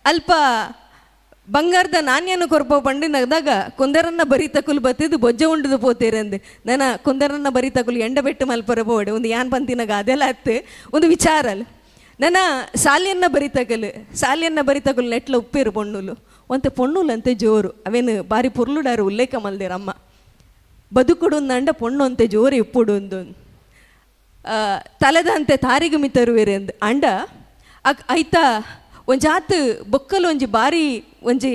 ಅಲ್ಪ ಬಂಗಾರದ ನಾಣ್ಯನು ಕೊರಪ ಪಂಡಿನದಾಗ ಕೊಂದರನ್ನ ಬರಿತಕುಲು ಬತ್ತಿದ್ದು ಬೊಜ್ಜ ಉಂಡದು ಪೋತೇರಂದು ನನ್ನ ಕೊಂದರನ್ನ ಬರಿತಕುಲು ಎಂಡ ಬೆಟ್ಟು ಮಲ್ಪರ ಬೋಡೆ ಒಂದು ಯಾನ್ ಪಂತಿನಾಗ ಅದೆಲ್ಲ ಅತ್ತು ಒಂದು ವಿಚಾರಲ್ ನನ್ನ ಸಾಲಿಯನ್ನ ಬರಿತಕುಲು ನೆಟ್ಲ ಉಪ್ಪೇರು ಪೊಣ್ಣುಲು ಒಂತೆ ಪೊಣ್ಣುಲು ಅಂತೆ ಜೋರು ಅವೇನು ಬಾರಿ ಪುರ್ಲುಡಾರು ಉಲ್ಲೇಖ ಮಲ್ದೇರಮ್ಮ ಬದುಕೊಡು ಅಂಡ ಪೊಣ್ಣು ಅಂತೆ ಜೋರು ಇಪ್ಪುಡು ಒಂದು ತಲೆದ ಅಂತೆ ತಾರಿಗೆ ಮಿತರುವೇರೆ ಅಂದು ಅಂಡ ಐತ ಒಂಜಾತ್ ಬೊಕ್ಕಲು ಒಂಜಿ ಬಾರಿ ಒಂಜಿ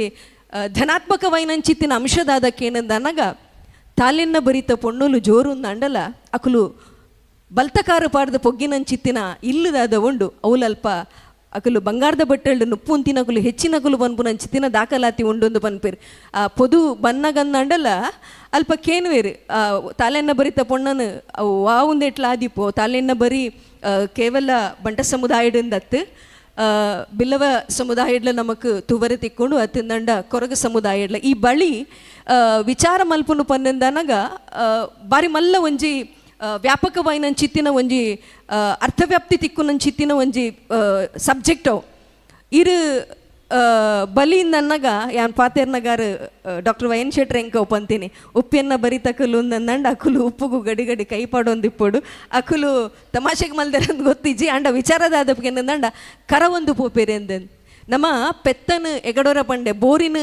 ಧನಾತ್ಮಕವೈನಂಚಿತ್ತಿನ ಅಂಶದಾದಕ್ಕೇನಂದನಗ ತಾಲೆನ್ನ ಬರಿತ ಪೊಣ್ಣುಲು ಜೋರು ಅಂಡಲ ಅಕುಲು ಬಲ್ತಕಾರ ಪಾಡ್ದ ಪೊಗ್ಗಿನಂಚಿತ್ತಿನ ಇಲ್ಲದಾದ ಉಂಡು ಅವಲಲ್ಪ ಅಕಲು ಬಂಗಾರದ ಬಟ್ಟೆಳ್ಳು ನುಪ್ಪು ಅಂತಿನಕುಲು ಹೆಚ್ಚಿನಕುಲು ಪನ್ಪುನಂಚಿತ್ತಿನ ದಾಖಲಾತಿ ಉಂಡೊಂದು ಪನ್ಪೇರು ಪೊದು ಬನ್ನಗನ್ನಂಡಲ ಅಲ್ಪ ಕೇನುವೇರು ತಾಲೆನ್ನ ಬರಿತ ಪೊಣ್ಣನು ವಾವುಂದೆಟ್ಲ ಆದಿಪೋ ತಾಲೆನ್ನ ಬರಿ ಕೇವಲ ಬಂಟ ಸಮುದಾಯದಿಂದತ್ತು ಬಿಲ್ಲವ ಸಮುದಾಯಡ್ಲ ನಮಕ್ ತುವರೆ ತಿಕ್ಕೊಂಡು ಅತ್ತಿಂದಂಡ ಕೊರಗ ಸಮುದಾಯಡ್ಲ ಈ ಬಳಿ ವಿಚಾರ ಮಲ್ಪುನು ಪನ್ನಂದನಗ ಬಾರಿ ಮಲ್ಲ ಒಂಜಿ ವ್ಯಾಪಕವಾಯಿನಂಚಿತ್ತಿನ ಒಂಜಿ ಅರ್ಥವ್ಯಾಪ್ತಿ ತಿಕ್ಕುನಂಚಿತ್ತಿನ ಒಂಜಿ ಸಬ್ಜೆಕ್ಟ್ ಅವು ಇರು ಬಲಿಯಿಂದನ್ನಗ ಯಾನ್ ಪಾತೇರ್ನಗಾರ ಡಾಕ್ಟರ್ ವೈ ಎನ್ ಶೆಟ್ಟಿ ಎಂಕವ್ ಪಂತೀನಿ ಉಪ್ಪಿಯನ್ನ ಬರಿತಕಲು ಅಂದಂಡ ಅಕುಲು ಉಪ್ಪುಗು ಗಡಿ ಗಡಿ ಕೈ ಪಾಡೊಂದಿಪ್ಪೋಡು ಅಕುಲು ತಮಾಷೆಗೆ ಮಲ್ದರಂದು ಗೊತ್ತಿಜ್ಜಿ ಅಂಡ ವಿಚಾರದಾದಪ್ಗೆ ಏನಂದಂಡ ಕರ ಒಂದು ಪೋಪೇರೆ ಅಂದನ್ ನಮ್ಮ ಪೆತ್ತನು ಎಗಡೋರ ಪಂಡೆ ಬೋರಿನ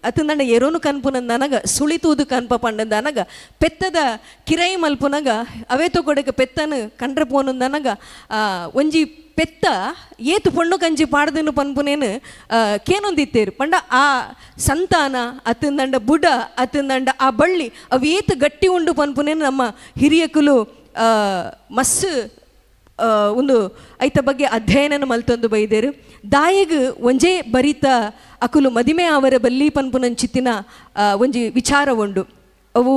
ಅತಂದಂಡ ಎರೋನು ಕನ್ಪುನಂದನಗ ಸುಳಿತೂದು ಕನ್ಪ ಪಂಡಂದನಗ ಪೆತ್ತದ ಕಿರೈ ಮಲ್ಪುನಗ ಅವೇ ತೊಗೊಡಕ ಪೆತ್ತನು ಕಂಡ್ರೆ ಪೋನಂದನಗ ಒಂಜಿ ಪೆತ್ತ ಏತು ಪೊಣ್ಣು ಕಂಜಿ ಪಾಡ್ದನು ಪನ್ಪುನೇನು ಕೇನೊಂದಿತ್ತೇರು ಪಂಡ ಆ ಸಂತಾನ ಅತ್ತಂದಂಡ ಬುಡ ಅತ್ತಂದಂಡ ಆ ಬಳ್ಳಿ ಅವು ಏತು ಗಟ್ಟಿ ಉಂಡು ಪನ್ಪುನೇನು ನಮ್ಮ ಹಿರಿಯಕುಲು ಮಸ್ಸು ಒಂದು ಐತ ಬಗ್ಗೆ ಅಧ್ಯಯನ ಮಲ್ತೊಂದು ಬೈದೇರು ದಾಯಗ್ ಒಂಜೇ ಬರಿತ ಅಕುಲು ಮದಿಮೆ ಅವರ ಬಲ್ಲಿ ಪನ್ಪುನಂಚಿತ್ತಿನ ಒಂಜಿ ವಿಚಾರ ಉಂಡು ಅವು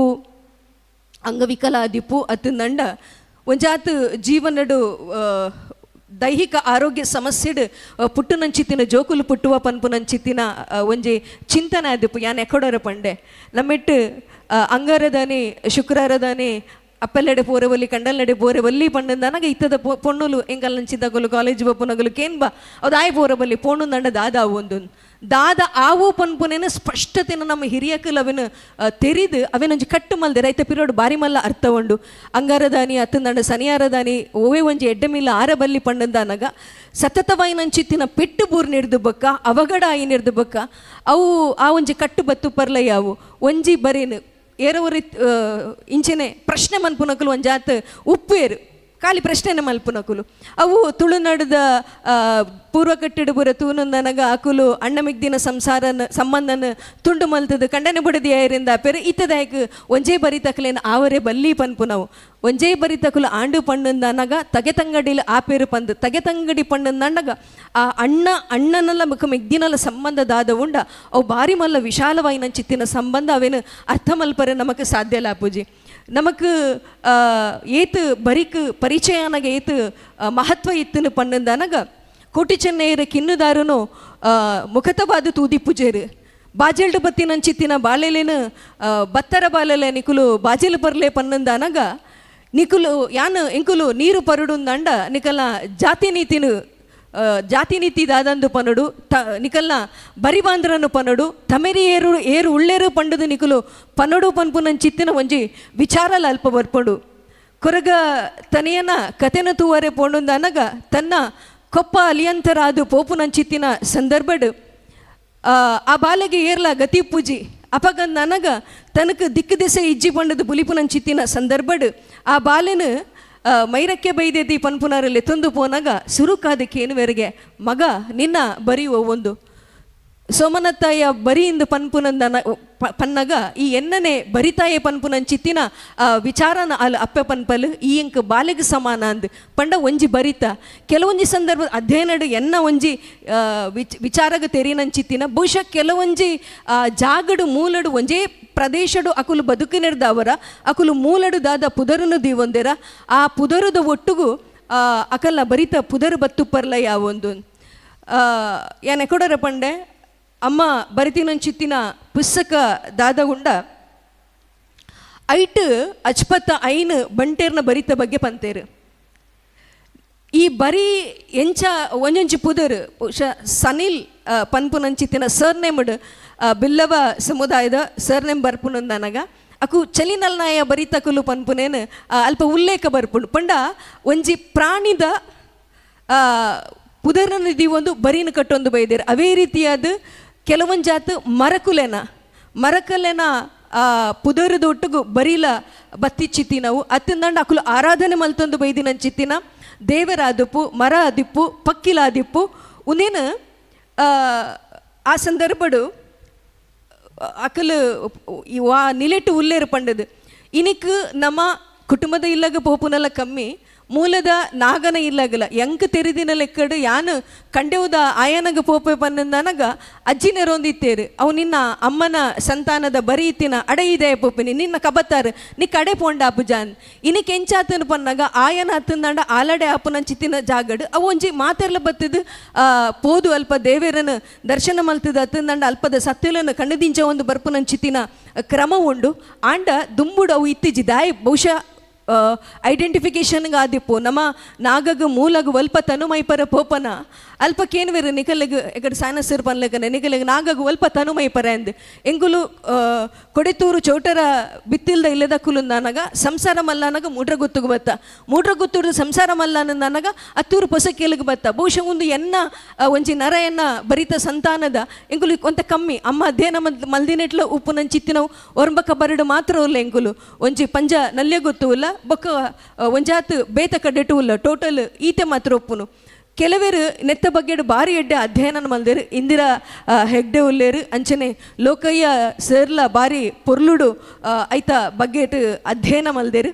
ಅಂಗವಿಕಲಾದಿಪ್ಪು ಅತ್ತಂದಂಡ ಒಂಜಾತು ಜೀವನಡು ದೈಹಿಕ ಆರೋಗ್ಯ ಸಮಸ್ಯೆಡು ಪುಟ್ಟುನಂಚಿತ್ತಿನ ಜೋಕುಲು ಪುಟ್ಟುವ ಪನ್ಪುನಂಚಿತ್ತಿನ ಒಂಜಿ ಚಿಂತನೆ ಆದಿಪ್ಪು ಯಾನ್ ಎಕಡೋರ ಪಂಡೆ ನಮ್ಮೆಟ್ಟು ಅಂಗಾರದಾನೆ ಶುಕ್ರಾರದಾನೆ ಅಪ್ಪೆಲ್ಲೆಡೆ ಪೋರೆವಲ್ಲಿ ಕಂಡಲ್ಲೆಡೆ ಪೋರೆವಲ್ಲಿ ಪಂಡಂದನಗ ಇತ್ತದ ಪೊಣ್ಣುಲು ಎಂಗಲ್ಲಂಚಿದ್ದಗಲು ಕಾಲೇಜ್ ಬಪ್ಪುನಗಲು ಕೇನ್ ಬಾ ಅದು ಆಯ್ ಪೋರಬಲ್ಲಿ ಪೋಣು ದಂಡ ದಾದ ಒಂದು ದಾದ ಆವು ಪನ್ಪುನೇನ ಸ್ಪಷ್ಟತೆನ ನಮ್ಮ ಹಿರಿಯಕಲ್ ಅವೇನು ತೆರಿದು ಅವೇನೊಂಜಿ ಕಟ್ಟು ಮಲ್ದೆ ರೈತ ಪಿರೋಡು ಬಾರಿ ಮಲ್ಲ ಅರ್ಥ ಉಂಡು ಅಂಗಾರದಾನಿ ಅತ್ತಂದಂಡ ಸನಿಯಾರದಾನಿ ಓವೇ ಒಂಜಿ ಎಡ್ಡೆ ಮಿಲ್ಲ ಆರಬಲ್ಲಿ ಪಂಡಂದನಗ ಸತತವಾಯಿನಂಚಿತ್ತಿನ ಪೆಟ್ಟು ಬೂರ್ ನಿರ್ದು ಬಕ್ಕ ಅವಗಡ ಆಯಿ ನಿರ್ದು ಬಕ್ಕ ಅವು ಆ ಒಂಜಿ ಕಟ್ಟು ಬತ್ತು ಪರ್ಲಯ್ಯ ಅವು ಒಂಜಿ ಬರೇನು ಏರವರಿ ಇಂಚೆನೆ ಪ್ರಶ್ನೆ ಮನ್ಪುನಕಲು ಒಂಜಾತ್ ಉಪ್ಪೇರು ಖಾಲಿ ಪ್ರಶ್ನೆನ ಮಲ್ಪುನಕುಲು ಅವು ತುಳುನಾಡದ ಪೂರ್ವ ಕಟ್ಟಿಡು ಬುರ ತೂನಂದನಗ ಅಕುಲು ಅಣ್ಣ ಮಿಗ್ದಿನ ಸಂಬಂಧನ ತುಂಡು ಮಲ್ತದ ಕಂಡನೆ ಬುಡದಿ ಐರಿಂದ ಪೆರೆ ಇತ್ತದಾಯಕ್ ಒಂಜೇ ಬರಿತಕಲೇನು ಆವರೇ ಬಲ್ಲಿ ಪನ್ಪುನವು ಒಂಜೇ ಬರಿತಕಲು ಆಂಡು ಪಣ್ಣಂದನಗ ತಗೆತಂಗಡಿಲಿ ಆ ಪೇರು ಪಂದು ತಗೆತಂಗಡಿ ಪಣ್ಣಂದನಗ ಆ ಅಣ್ಣನಲ್ಲ ಮುಖ ಮಿಗ್ದಿನಲ್ಲ ಸಂಬಂಧದಾದ ಉಂಡ ಅವು ಬಾರಿ ಮಲ್ಲ ವಿಶಾಲವಾಯಿನಂಚಿತ್ತಿನ ಸಂಬಂಧ ಅವೇನು ಅರ್ಥ ಮಲ್ಪರೆ ನಮಕ್ ಸಾಧ್ಯ ಲಾಪುಜಿ ನಮಕ್ ಏತು ಬರಿಕ್ ಪರಿಚಯನಾಗ ಏತು ಮಹತ್ವ ಇತ್ತನು ಪಣ್ಣಂದನಗ ಕೋಟಿ ಚೆನ್ನೈರ ಕಿನ್ನುದಾರುನು ಮುಖತವಾದ ತೂದಿ ಪೂಜೇರು ಬಾಜೆಲ್ಡು ಬತ್ತಿನಂಚಿತ್ತಿನ ಬಾಳೆಲೇನು ಬತ್ತರ ಬಾಲೆಲೆ ನಿಕುಲು ಬಾಜೆಲು ಪರ್ಲೆ ಪನ್ನಂದನಗ ನಿಕುಲು ಯಾನು ಎಂಕುಲು ನೀರು ಪರುಡುಂದಂಡ ನಿಕಲ್ನ ಜಾತಿ ನೀತಿ ದಾದಂದು ಪನಡು ನಿಕಲ್ನ ಬರಿಬಾಂದ್ರನು ಪನಡು ತಮೆರಿ ಏರು ಉಳ್ಳೇರು ಪಂಡದು ನಿಕುಲು ಪನಡು ಪನ್ಪುನಂಚಿತ್ತಿನ ಒಂಜಿ ವಿಚಾರಲ ಅಲ್ಪ ಬರ್ಪಡು ಕೊರಗ ತನೆಯನ ಕತೆನ ತೂವರೆ ಪೋಂಡುಂದನಗ ತನ್ನ ಕೊಪ್ಪ ಅಲಿಯಂತರಾದು ಪೋಪುನಂಚಿತ್ತಿನ ಸಂದರ್ಭಡು ಆ ಬಾಲೆಗೆ ಏರ್ಲ ಗತಿ ಪೂಜಿ ಅಪಗ ನನಗ ತನಕ ದಿಕ್ಕು ದೆಸೆ ಇಜ್ಜಿ ಪಂಡದು ಬುಲಿಪುನಂಚಿತ್ತಿನ ಸಂದರ್ಭಡ್ ಆ ಬಾಲೆನು ಮೈರಕ್ಕೆ ಬೈದೇದಿ ಪನ್ಪುನಾರಲ್ಲಿ ತಂದು ಪೋನಾಗ ಸುರುಕಾದಕ್ಕೇನುವರೆಗೆ ಮಗ ನಿನ್ನ ಬರೆಯುವ ಒಂದು ಸೋಮನತ್ತಾಯ ಬರಿಯಿಂದ ಪನ್ಪುನಂದನ ಪನ್ನಗ ಈ ಎನ್ನನೆ ಬರಿತಾಯೆ ಪನ್ಪುನಂಚಿತ್ತಿನ ವಿಚಾರನ ಅಲ್ಲಿ ಅಪ್ಪೆ ಪನ್ಪಲ್ ಈ ಇಂಕ ಬಾಲೆಗೆ ಸಮಾನ ಅಂದ್ ಪಂಡ ಒಂಜಿ ಬರಿತ ಕೆಲವೊಂಜಿ ಸಂದರ್ಭ ಅಧ್ಯಯನಡು ಎನ್ನ ಒಂಜಿ ವಿಚಾರಗ ತೆರಿನಂಚಿತ್ತಿನ ಬಹುಶಃ ಕೆಲವೊಂಜಿ ಜಾಗಡು ಮೂಲಡು ಒಂಜೇ ಪ್ರದೇಶಡು ಅಕುಲು ಬದುಕಿನಿರ್ದವರ ಅಕುಲು ಮೂಲಡು ದಾದ ಪುದರನು ದೀವೊಂದೆರ ಆ ಪುದರದ ಒಟ್ಟುಗು ಅಕಲ್ನ ಬರಿತ ಪುದರು ಬತ್ತುಪ್ಪರ್ಲ ಯಾವೊಂದು ಯಾನೆಕೊಡರ ಪಂಡೆ ಅಮ್ಮ ಬರಿತಿನಂಚಿತ್ತಿನ ಪುಸ್ತಕ ದಾದಗುಂಡ ಐಟ್ ಅಚ್ಪತ್ತ ಐನ್ ಬಂಟೇರ್ನ ಬರಿತ ಬಗ್ಗೆ ಪಂತೇರು ಈ ಬರೀ ಎಂಚ ಒಂಜೊಂಜಿ ಪುದರ್ ಬಹುಶಃ ಸನಿಲ್ ಪನ್ಪುನಂಚಿತ್ತಿನ ಸರ್ನೇಮ್ಡ್ ಬಿಲ್ಲವ ಸಮುದಾಯದ ಸರ್ನೇಮ್ ಬರ್ಪುನಂದು ನನಗ ಅಕು ಚಲಿನಲ್ನಾಯ ಬರಿತಕುಲು ಪನ್ಪುನೇನು ಅಲ್ಪ ಉಲ್ಲೇಖ ಬರ್ಪುಂಡು ಪಂಡ ಒಂಜಿ ಪ್ರಾಣಿದ ಪುದರ್ನ ಒಂದು ಬರೀನ ಕಟ್ಟೊಂದು ಬೈದೇರು ಅವೇ ರೀತಿಯಾದ ಕೆಲವೊಂದು ಜಾತು ಮರಕಲೆನ ಪುದರದ ಒಟ್ಟಿಗೂ ಬರೀಲ ಬತ್ತಿಚ್ಚಿತ್ತಿ ನಾವು ಅತ್ತಿಂದಂಡ ಅಕುಲು ಆರಾಧನೆ ಮಲ್ತೊಂದು ಬೈದಿನಂಚಿತ್ತಿನ ದೇವರ ಆದಿಪ್ಪು ಮರ ಆದಿಪ್ಪು ಪಕ್ಕಿಲ ಆದಿಪ್ಪು ಉನೇನು ಆ ಸಂದರ್ಭಡು ಅಕಲು ವಾ ನಿಲೆಟ್ಟು ಉಲ್ಲೇರು ಪಂಡದು ಇನಿಕ್ ನಮ್ಮ ಕುಟುಂಬದ ಇಲ್ಲಾಗ ಪೋಪುನಲ್ಲ ಕಮ್ಮಿ ಮೂಲದ ನಾಗನ ಇಲ್ಲಾಗಲ್ಲ ಎಂಕ ತೆರಿದಿನ ಲೆಕ್ಕಡು ಯಾನು ಕಂಡೆವುದ ಆಯನಗ ಪೋಪೆ ಪನ್ನಂದನಗ ಅಜ್ಜಿನೆರೊಂದಿತ್ತೇರು ಅವು ನಿನ್ನ ಅಮ್ಮನ ಸಂತಾನದ ಬರೀ ಇತ್ತಿನ ಅಡೆ ಇದೆ ಪೋಪಿನಿ ನಿನ್ನ ಕಬತ್ತಾರು ನೀ ಕಡೆ ಪೋಂಡ ಅಪ್ಪುಜಾನ್ ಇನಿಕ್ ಎಂಚಾತನ ಪನ್ನಾಗ ಆಯನ ಹತ್ತಂದಾಂಡ ಆಲಡೆ ಅಪ್ಪನಂಚಿತ್ತಿನ ಜಾಗಡು ಅವು ಒಂಜಿ ಮಾತೆರ್ಲ ಬತ್ತದು ಪೋದು ಅಲ್ಪ ದೇವೇರನ ದರ್ಶನ ಮಲ್ತದ ಹತ್ತಂದಾಂಡ ಅಲ್ಪದ ಸತ್ಯಲನ್ನು ಕಣ್ಣದಿಂಚ ಒಂದು ಬರ್ಪುನಂಚಿತ್ತಿನ ಕ್ರಮ ಉಂಡು ಆಂಡ ದುಂಬುಡು ಅವು ಇತ್ತಿಜಿ ದಾಯಿ ಬಹುಶಃ ಐಡೆಂಟಿಫಿಕೇಶನ್ಗೆ ಆದಿಪ್ಪು ನಮ್ಮ ನಾಗಗ ಮೂಲಗ ಒಲ್ಪ ತನುಮೈಪರ ಪೋಪನ ಅಲ್ಪಕ್ಕೇನುವೆರು ನಿಕಲಿಗೆ ಎಕಡೆ ಸಾನಸರ್ ಪನ್ಲಕನೆ ನಿಕಲಿಗೆ ನಾಗಗ ಒಲ್ಪ ತನುಮೈಪರ ಅಂದು ಎಂಗುಲು ಕೊಡೆತೂರು ಚೌಟರ ಬಿತ್ತಿಲ್ದ ಇಲ್ಲದ ಕುಲು ನನಗ ಸಂಸಾರ ಮಲ್ಲನಗ ಮೂಡ್ರ ಗುತ್ತುಗೆ ಬತ್ತ ಮೂಡ್ರ ಗುತ್ತೂರು ಸಂಸಾರ ಮಲ್ಲನ ನನಗ ಅತ್ತೂರು ಪೊಸಕೇಲಿಗೆ ಬತ್ತ ಬಹುಶಃ ಒಂದು ಎನ್ನ ಒಂಜಿ ನರ ಎನ್ನ ಬರಿತ ಸಂತಾನದ ಎಂಗುಲು ಕೊಂತ ಕಮ್ಮಿ ಅಮ್ಮ ಅಧ್ಯಯನ ಮಲ್ದಿನೆಟ್ಲ ಉಪ್ಪು ನಂಚಿತ್ತಿನವು ಒರಂಬಕ ಬರಡು ಮಾತ್ರ ಉಲ್ಲ ಎಂಗುಲು ಒಂಜಿ ಪಂಜ ನಲ್ಯ ಗೊತ್ತು ಇಲ್ಲ ಬೊಕ್ಕ ಒಂಜಾತು ಬೇತ ಕಡ್ಡೆಟು ಇಲ್ಲ ಟೋಟಲ್ ಈತೆ ಮಾತ್ರ ಒಪ್ಪುನು ಕೆಲವೇರು ನೆತ್ತ ಬಗ್ಗೆಡು ಬಾರಿ ಎಡ್ಡೆ ಅಧ್ಯಯನ ಮಲ್ದೇರು ಇಂದಿರಾ ಹೆಗ್ಡೆ ಉಲ್ಲೇರು ಅಂಚನೆ ಲೋಕಯ್ಯ ಸರ್ಲ ಬಾರಿ ಪೊರ್ಲುಡು ಐತ ಬಗ್ಗೆಟ್ ಅಧ್ಯಯನ ಮಲ್ದೇರು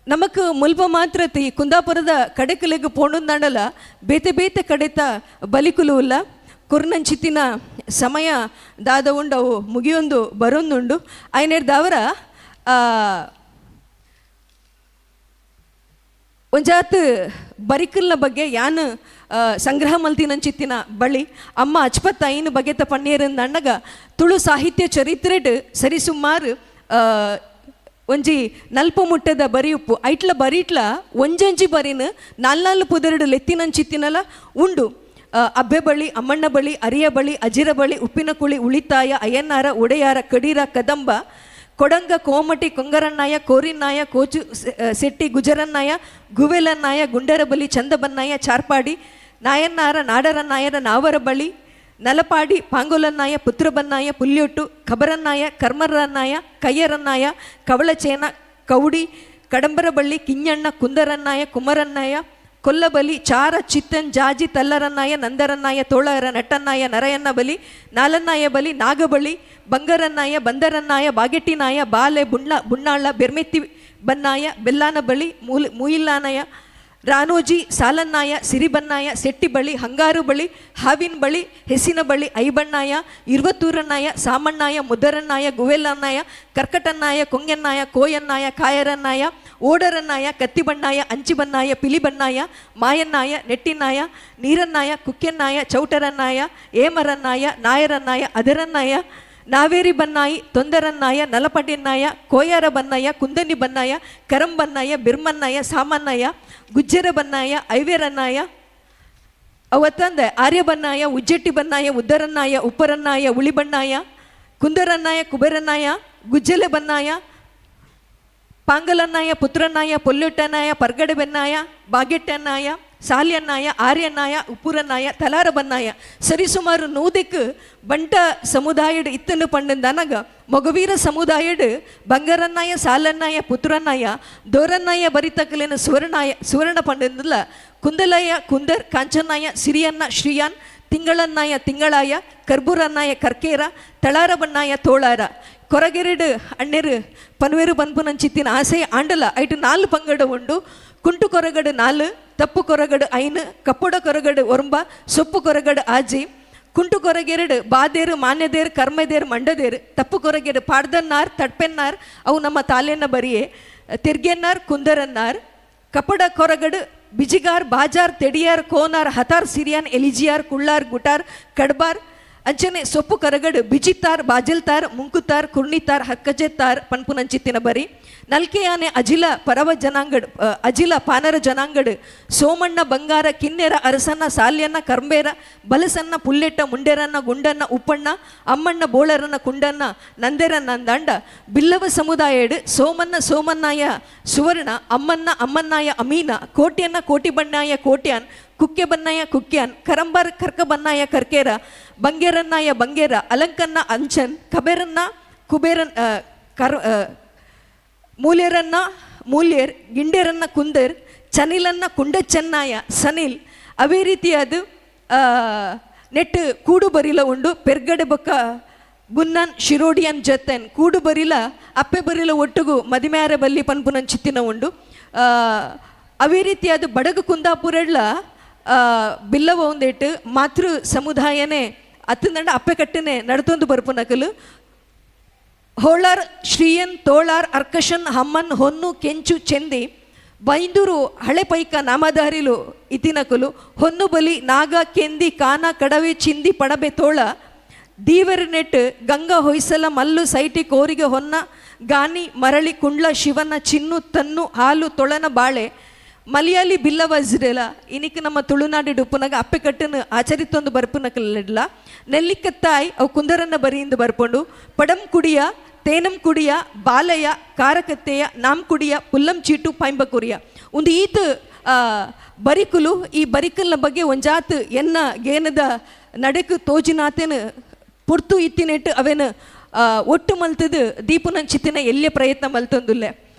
ನಮಕ್ ಮುಲ್ಪ ಮಾತ್ರ ಈ ಕುಂದಾಪುರದ ಕಡೆಕಲೆಗೆ ಪೋಣುಂದಾಂಡಲ ಬೇತೆ ಬೇತೆ ಕಡೆತ ಬಲಿಕುಲು ಇಲ್ಲ ಕುರ್ನಂಚಿತ್ತಿನ ಸಮಯ ದಾದ ಉಂಡು ಅವು ಮುಗಿಯೊಂದು ಬರೊಂದುಂಡು ಐನೆರ್ದವರ ಒಂಜಾತು ಬರಿಕಲ್ನ ಬಗ್ಗೆ ಯಾನು ಸಂಗ್ರಹ ಮಲ್ತಿನಂಚಿತ್ತಿನ ಬಳಿ ಅಮ್ಮ ಅಚ್ಪತ್ತ ಐನು ಬಗೆತ ಪನ್ನೀರಂದ ಅಣ್ಣಗ ತುಳು ಸಾಹಿತ್ಯ ಚರಿತ್ರೆಡ್ ಸರಿಸುಮಾರು ಒಂಜಿ ನಲ್ಪ ಮುಟ್ಟದ ಬರಿಯುಪ್ಪು ಐಟ್ಲ ಬರೀಟ್ಲ ಒಂಜಂಜಿ ಬರಿನ ನಾಲ್ನಾಲು ಪುದರಡು ಲೆತ್ತಿನಂಚಿತ್ತಿನಲ್ಲ ಉಂಡು ಅಬ್ಬೆ ಬಳಿ ಅಮ್ಮಣ್ಣ ಬಳಿ ಅರಿಯ ಬಳಿ ಅಜಿರ ಬಳಿ ಉಪ್ಪಿನ ಕುಳಿ ಉಳಿತಾಯ ಅಯ್ಯನ್ನಾರ ಒಡೆಯಾರ ಕಡೀರ ಕದಂಬ ಕೊಡಂಗ ಕೋಮಟಿ ಕೊಂಗರನ್ನಾಯ ಕೋರಿನಾಯ ಕೋಚು ಸೆಟ್ಟಿ ಗುಜರನ್ನಾಯ ಗುವೆಲನ್ನಾಯ ಗುಂಡರ ಬಲಿ ಚಂದಬನ್ನಾಯ ಚಾರ್ಪಾಡಿ ನಾಯನ್ನಾರ ನಾಡರನ್ನಾಯರ ನಾವರ ಬಳಿ ನಲಪಾಡಿ ಪಾಂಗೋಲನ್ನಾಯ ಪುತ್ರಬನ್ನಾಯ ಪುಲ್ಯೊಟ್ಟು ಖಬರನ್ನಾಯ ಕರ್ಮರನ್ನಾಯ ಕಯ್ಯರನ್ನಾಯ ಕವಳಚೇನ ಕೌಡಿ ಕಡಂಬರ ಬಳ್ಳಿ ಕಿಂಜಣ್ಣ ಕುಂದರನ್ನಾಯ ಕುಮರನ್ನಾಯ ಕೊಲ್ಲಬಲಿ ಚಾರ ಚಿತ್ತನ್ ಜಾಜಿ ತಲ್ಲರನ್ನಾಯ ನಂದರನ್ನಾಯ ತೋಳರ ನಟನ್ನಾಯ ನರಯನ್ನ ಬಲಿ ನಾಲನ್ನಾಯ ಬಲಿ ನಾಗಬಳಿ ಬಂಗರನ್ನಾಯ ಬಂದರನ್ನಾಯ ಬಾಗೆಟ್ಟಿನಾಯ ಬಾಲೆ ಬುಣ್ಣಾಳ ಬೆರ್ಮೆತ್ತಿ ಬನ್ನಾಯ ಬೆಲ್ಲಾನ ಬಳಿ ಮೂಯಿಲ್ಲಾನಯ ರಾನೋಜಿ ಸಾಲನ್ನಾಯ ಸಿರಿಬನ್ನಾಯ ಸೆಟ್ಟಿ ಬಳಿ ಹಂಗಾರು ಬಳಿ ಹಾವಿನ ಬಳಿ ಹೆಸಿನ ಬಳಿ ಐಬಣ್ಣಾಯ ಇರುವತ್ತೂರನ್ನಾಯ ಸಾಮಣ್ಣಾಯ ಮುದ್ದರನ್ನಾಯ ಗುವೆಲನ್ನಾಯ ಕರ್ಕಟನ್ನಾಯ ಕೊಂಗೆನ್ನಾಯ ಕೋಯನ್ನಾಯ ಕಾಯರನ್ನಾಯ ಓಡರನ್ನಾಯ ಕತ್ತಿಬಣ್ಣಾಯ ಅಂಚಿಬನ್ನಾಯ ಪಿಲಿಬಣ್ಣಾಯ ಮಾಯನ್ನಾಯ ನೆಟ್ಟಿನಾಯ ನೀರನ್ನಾಯ ಕುಕ್ಕೆನ್ನಾಯ ಚೌಟರನ್ನಾಯ ಏಮರನ್ನಾಯ ನಾಯರನ್ನಾಯ ಅದರನ್ನಾಯ ನಾವೇರಿ ಬನ್ನಾಯಿ ತೊಂದರನ್ನಾಯ ನಲಪಟಿನ್ನಾಯ ಕೋಯಾರ ಬನ್ನಾಯ ಕುಂದನಿ ಬನ್ನಾಯ ಕರಂಬನ್ನಾಯ ಬಿರ್ಮನ್ನಾಯ ಸಾಮನ್ನಾಯ ಗುಜ್ಜರ ಬನ್ನಾಯ ಐವೇರನ್ನಾಯ ಅವತ್ತಂದೆ ಆರ್ಯ ಬನ್ನಾಯ ಉಜ್ಜೆಟ್ಟಿ ಬನ್ನಾಯ ಉದ್ದರನ್ನಾಯ ಉಪ್ಪರನ್ನಾಯ ಉಳಿಬಣ್ಣಾಯ ಕುಂದರನ್ನಾಯ ಕುಬೇರನ್ನಾಯ ಗುಜ್ಜಲೆ ಬನ್ನಾಯ ಪಾಂಗಲನ್ನಾಯ ಪುತ್ರನ್ನಾಯ ಪೊಲ್ಲೆಟ್ಟನಾಯ ಪರ್ಗಡೆ ಬೆನ್ನಾಯ ಬಾಗೆಟ್ಟನ್ನಾಯ ಸಾಲ್ಯನ್ನಾಯ ಆರ್ಯನ್ನಾಯ ಉಪುರನ್ನಾಯ ತಲಾರಬನ್ನಾಯ ಸರಿಸುಮಾರು 100க்கு ಬಂಟ ಸಮುದಾಯಡ್ ಇತ್ತನ್ನು ಪಂಡಂದನಗ ಮೊಗವೀರ ಸಮುದಾಯಡ್ ಬಂಗಾರನ್ನಾಯ ಸಾಲನ್ನಾಯ ಪುತ್ರನ್ನಾಯ ದೋರನ್ನಾಯ ಬರಿತಕಲಿನ ಸುವರ್ಣ ಪಂಡಂದಲ್ಲ ಕುಂದಲಯ ಕುಂದರ್ ಕಾಂಚನ್ನಾಯ ಸಿರಿಯನ್ನ ಶ್ರೀಯಾನ್ ತಿಂಗಳನ್ನಾಯ ತಿಂಗಳಾಯ ಕರ್ಬೂರನ್ನಾಯ ಕರ್ಕೇರ ತಳಾರಬನ್ನಾಯ ತೋಳಾರ ಕೊರಗೆರಡು ಅಣ್ಣೆರು ಪನ್ವೇರು ಪನ್ಪುನಂಚಿತ್ತಿನ ಆಸೆ ಆಂಡಲ ಐಟು 4 ಪಂಗಡ ಉಂಡು ಕುಂಟು ಕೊರಗಡು 4 ತಪ್ಪು ಕೊರಗಡು 5 ಕಪ್ಪುಡ ಕೊರಗಡು 1 ಸೊಪ್ಪು ಕೊರಗಡು ಆಜಿ ಕುಂಟು ಕೊರಗೆರಡು ಬಾದೇರು ಮಾನ್ಯದೇರು ಕರ್ಮೆದೇರು ಮಂಡದೇರು ತಪ್ಪು ಕೊರಗೆರಡು ಪಾಡ್ದನ್ನಾರ್ ತಡ್ಪೆನ್ನಾರ್ ಅವು ನಮ್ಮ ತಾಲೆನ್ನ ಬರಿಯೇ ತಿರ್ಗೆನ್ನಾರ್ ಕುಂದರನ್ನಾರ್ ಕಪಡ ಕೊರಗಡು ಬಿಜಿಗಾರ್ ಬಾಜಾರ್ ತೆಡಿಯಾರ್ ಕೋನಾರ್ ಹತಾರ್ ಸಿರಿಯಾನ್ ಎಲಿಜಿಯಾರ್ ಕುಳ್ಳಾರ್ ಗುಟಾರ್ ಕಡ್ಬಾರ್ ಅಂಚನೆ ಸೊಪ್ಪು ಕರಗಡು ಬಿಜಿತಾರ್ ಬಾಜಲ್ತಾರ್ ಮುಂಕುತಾರ್ ಕುರ್ಣಿತಾರ್ ಹಕ್ಕಜೆತ್ತಾರ್ ಪನ್ಪುನಂಚಿತ್ತಿನ ಬರಿ ನಲ್ಕೆಯಾನೆ ಅಜಿಲ ಪರವ ಜನಾಂಗಡ್ ಅಜಿಲ ಪಾನರ ಜನಾಂಗಡ್ ಸೋಮಣ್ಣ ಬಂಗಾರ ಕಿನ್ನೆರ ಅರಸನ್ನ ಸಾಲ್ಯನ್ನ ಕರ್ಬೇರ ಬಲಸನ್ನ ಪುಲ್ಲೆಟ್ಟ ಮುಂಡೆರನ್ನ ಗುಂಡನ್ನ ಉಪ್ಪಣ್ಣ ಅಮ್ಮಣ್ಣ ಬೋಳರನ್ನ ಕುಂಡನ್ನ ನಂದೆರನ್ನ ದಂಡ ಬಿಲ್ಲವ ಸಮುದಾಯಡ್ ಸೋಮನ್ನಾಯ ಸುವರ್ಣ ಅಮ್ಮನ್ನಾಯ ಅಮೀನ ಕೋಟ್ಯನ್ನ ಕೋಟಿ ಬಣ್ಣಾಯ ಕೋಟ್ಯಾನ್ ಕುಕ್ಕೆ ಬನ್ನಾಯ ಕುಕ್ಯಾನ್ ಕರಂಬರ್ ಕರ್ಕ ಬನ್ನಾಯ ಕರ್ಕೇರ ಬಂಗೇರನ್ನಾಯ ಬಂಗೇರ ಅಲಂಕನ್ನ ಅಂಚನ್ ಕಬೇರನ್ನ ಕುಬೇರನ್ ಮೂಲ್ಯರನ್ನ ಮೂಲ್ಯರ್ ಗಿಂಡೇರನ್ನ ಕುಂದರ್ ಚನಿಲನ್ನ ಕುಂಡಚನ್ನಾಯ ಸನಿಲ್ ಅವೇ ರೀತಿಯಾದ ನೆಟ್ಟು ಕೂಡು ಬರಿಲ ಉಂಡು ಪೆರ್ಗಡೆ ಬೊಕ್ಕ ಗುನ್ನನ್ ಶಿರೋಡಿಯನ್ ಜೊತೆನ್ ಕೂಡು ಬರಿಲ ಅಪ್ಪೆ ಬರಿಲ ಒಟ್ಟುಗು ಮದಿಮ್ಯಾರ ಬಲ್ಲಿ ಪನ್ಪುನನ್ ಚಿತ್ತಿನ ಉಂಡು ಅವೇ ರೀತಿಯಾದ ಬಡಗು ಕುಂದಾಪುರಡ್ಲ ಬಿಲ್ಲವ ಒಂದೇಟು ಮಾತೃ ಸಮುದಾಯನೇ ಅತ್ತಂದಂಡ ಅಪ್ಪೆ ಕಟ್ಟನೆ ನಡ್ತೊಂದು ಬರ್ಪುನಕಲು ಹೋಳಾರ್ ಶ್ರೀಯನ್ ತೋಳಾರ್ ಅರ್ಕಶನ್ ಹಮ್ಮನ್ ಹೊನ್ನು ಕೆಂಚು ಚೆಂದಿ ಬೈಂದೂರು ಹಳೆ ಪೈಕ ನಾಮಧಾರಿಲು ಇತಿನಕಲು ಹೊನ್ನು ಬಲಿ ನಾಗ ಕೆಂದಿ ಕಾನ ಕಡವೆ ಚಿಂದಿ ಪಡಬೆ ತೋಳ ದೀವರ ನೆಟ್ ಗಂಗಾ ಹೊಯ್ಸಲ ಮಲ್ಲು ಸೈಟಿ ಕೋರಿಗೆ ಹೊನ್ನ ಗಾನಿ ಮರಳಿ ಕುಂಡ್ಲ ಶಿವನ ಚಿನ್ನು ತನ್ನು ಹಾಲು ತೊಳನ ಬಾಳೆ ಮಲಯಾಳಿ ಬಿಲ್ಲವ ಇಜ್ರೇಲ ಇನಿಕ್ ನಮ್ಮ ತುಳುನಾಡು ಉಪ್ಪುನಾಗ ಅಪ್ಪೆ ಕಟ್ಟನ್ನು ಆಚರಿತೊಂದು ಬರ್ಪುನಕಲ್ಲ ನೆಲ್ಲಿಕತ್ತಾಯ್ ಅವು ಕುಂದರನ್ನ ಬರಿಯಿಂದ ಬರ್ಕೊಂಡು ಪಡಂ ಕುಡಿಯ ತೇನಂ ಕುಡಿಯ ಬಾಲಯ ಕಾರಕತ್ತೆಯ ನಾಮ್ ಕುಡಿಯ ಪುಲ್ಲಂ ಚೀಟು ಪೈಂಬ ಕುರಿಯ ಒಂದು ಈತ ಬರಿಕುಲು ಈ ಬರಿಕಲ್ನ ಬಗ್ಗೆ ಒಂಜಾತ್ ಎನ್ನ ಗೇನದ ನಡೆಕು ತೋಜಿನಾತೇನು ಪುರ್ತು ಇತ್ತಿನೆಟ್ಟು ಅವೇನು ಒಟ್ಟು ಮಲ್ತದು ದೀಪುನಂಚಿತ್ತಿನ ಎಲ್ಲೇ ಪ್ರಯತ್ನ ಮಲ್ತೊಂದುಲ್ಲೆ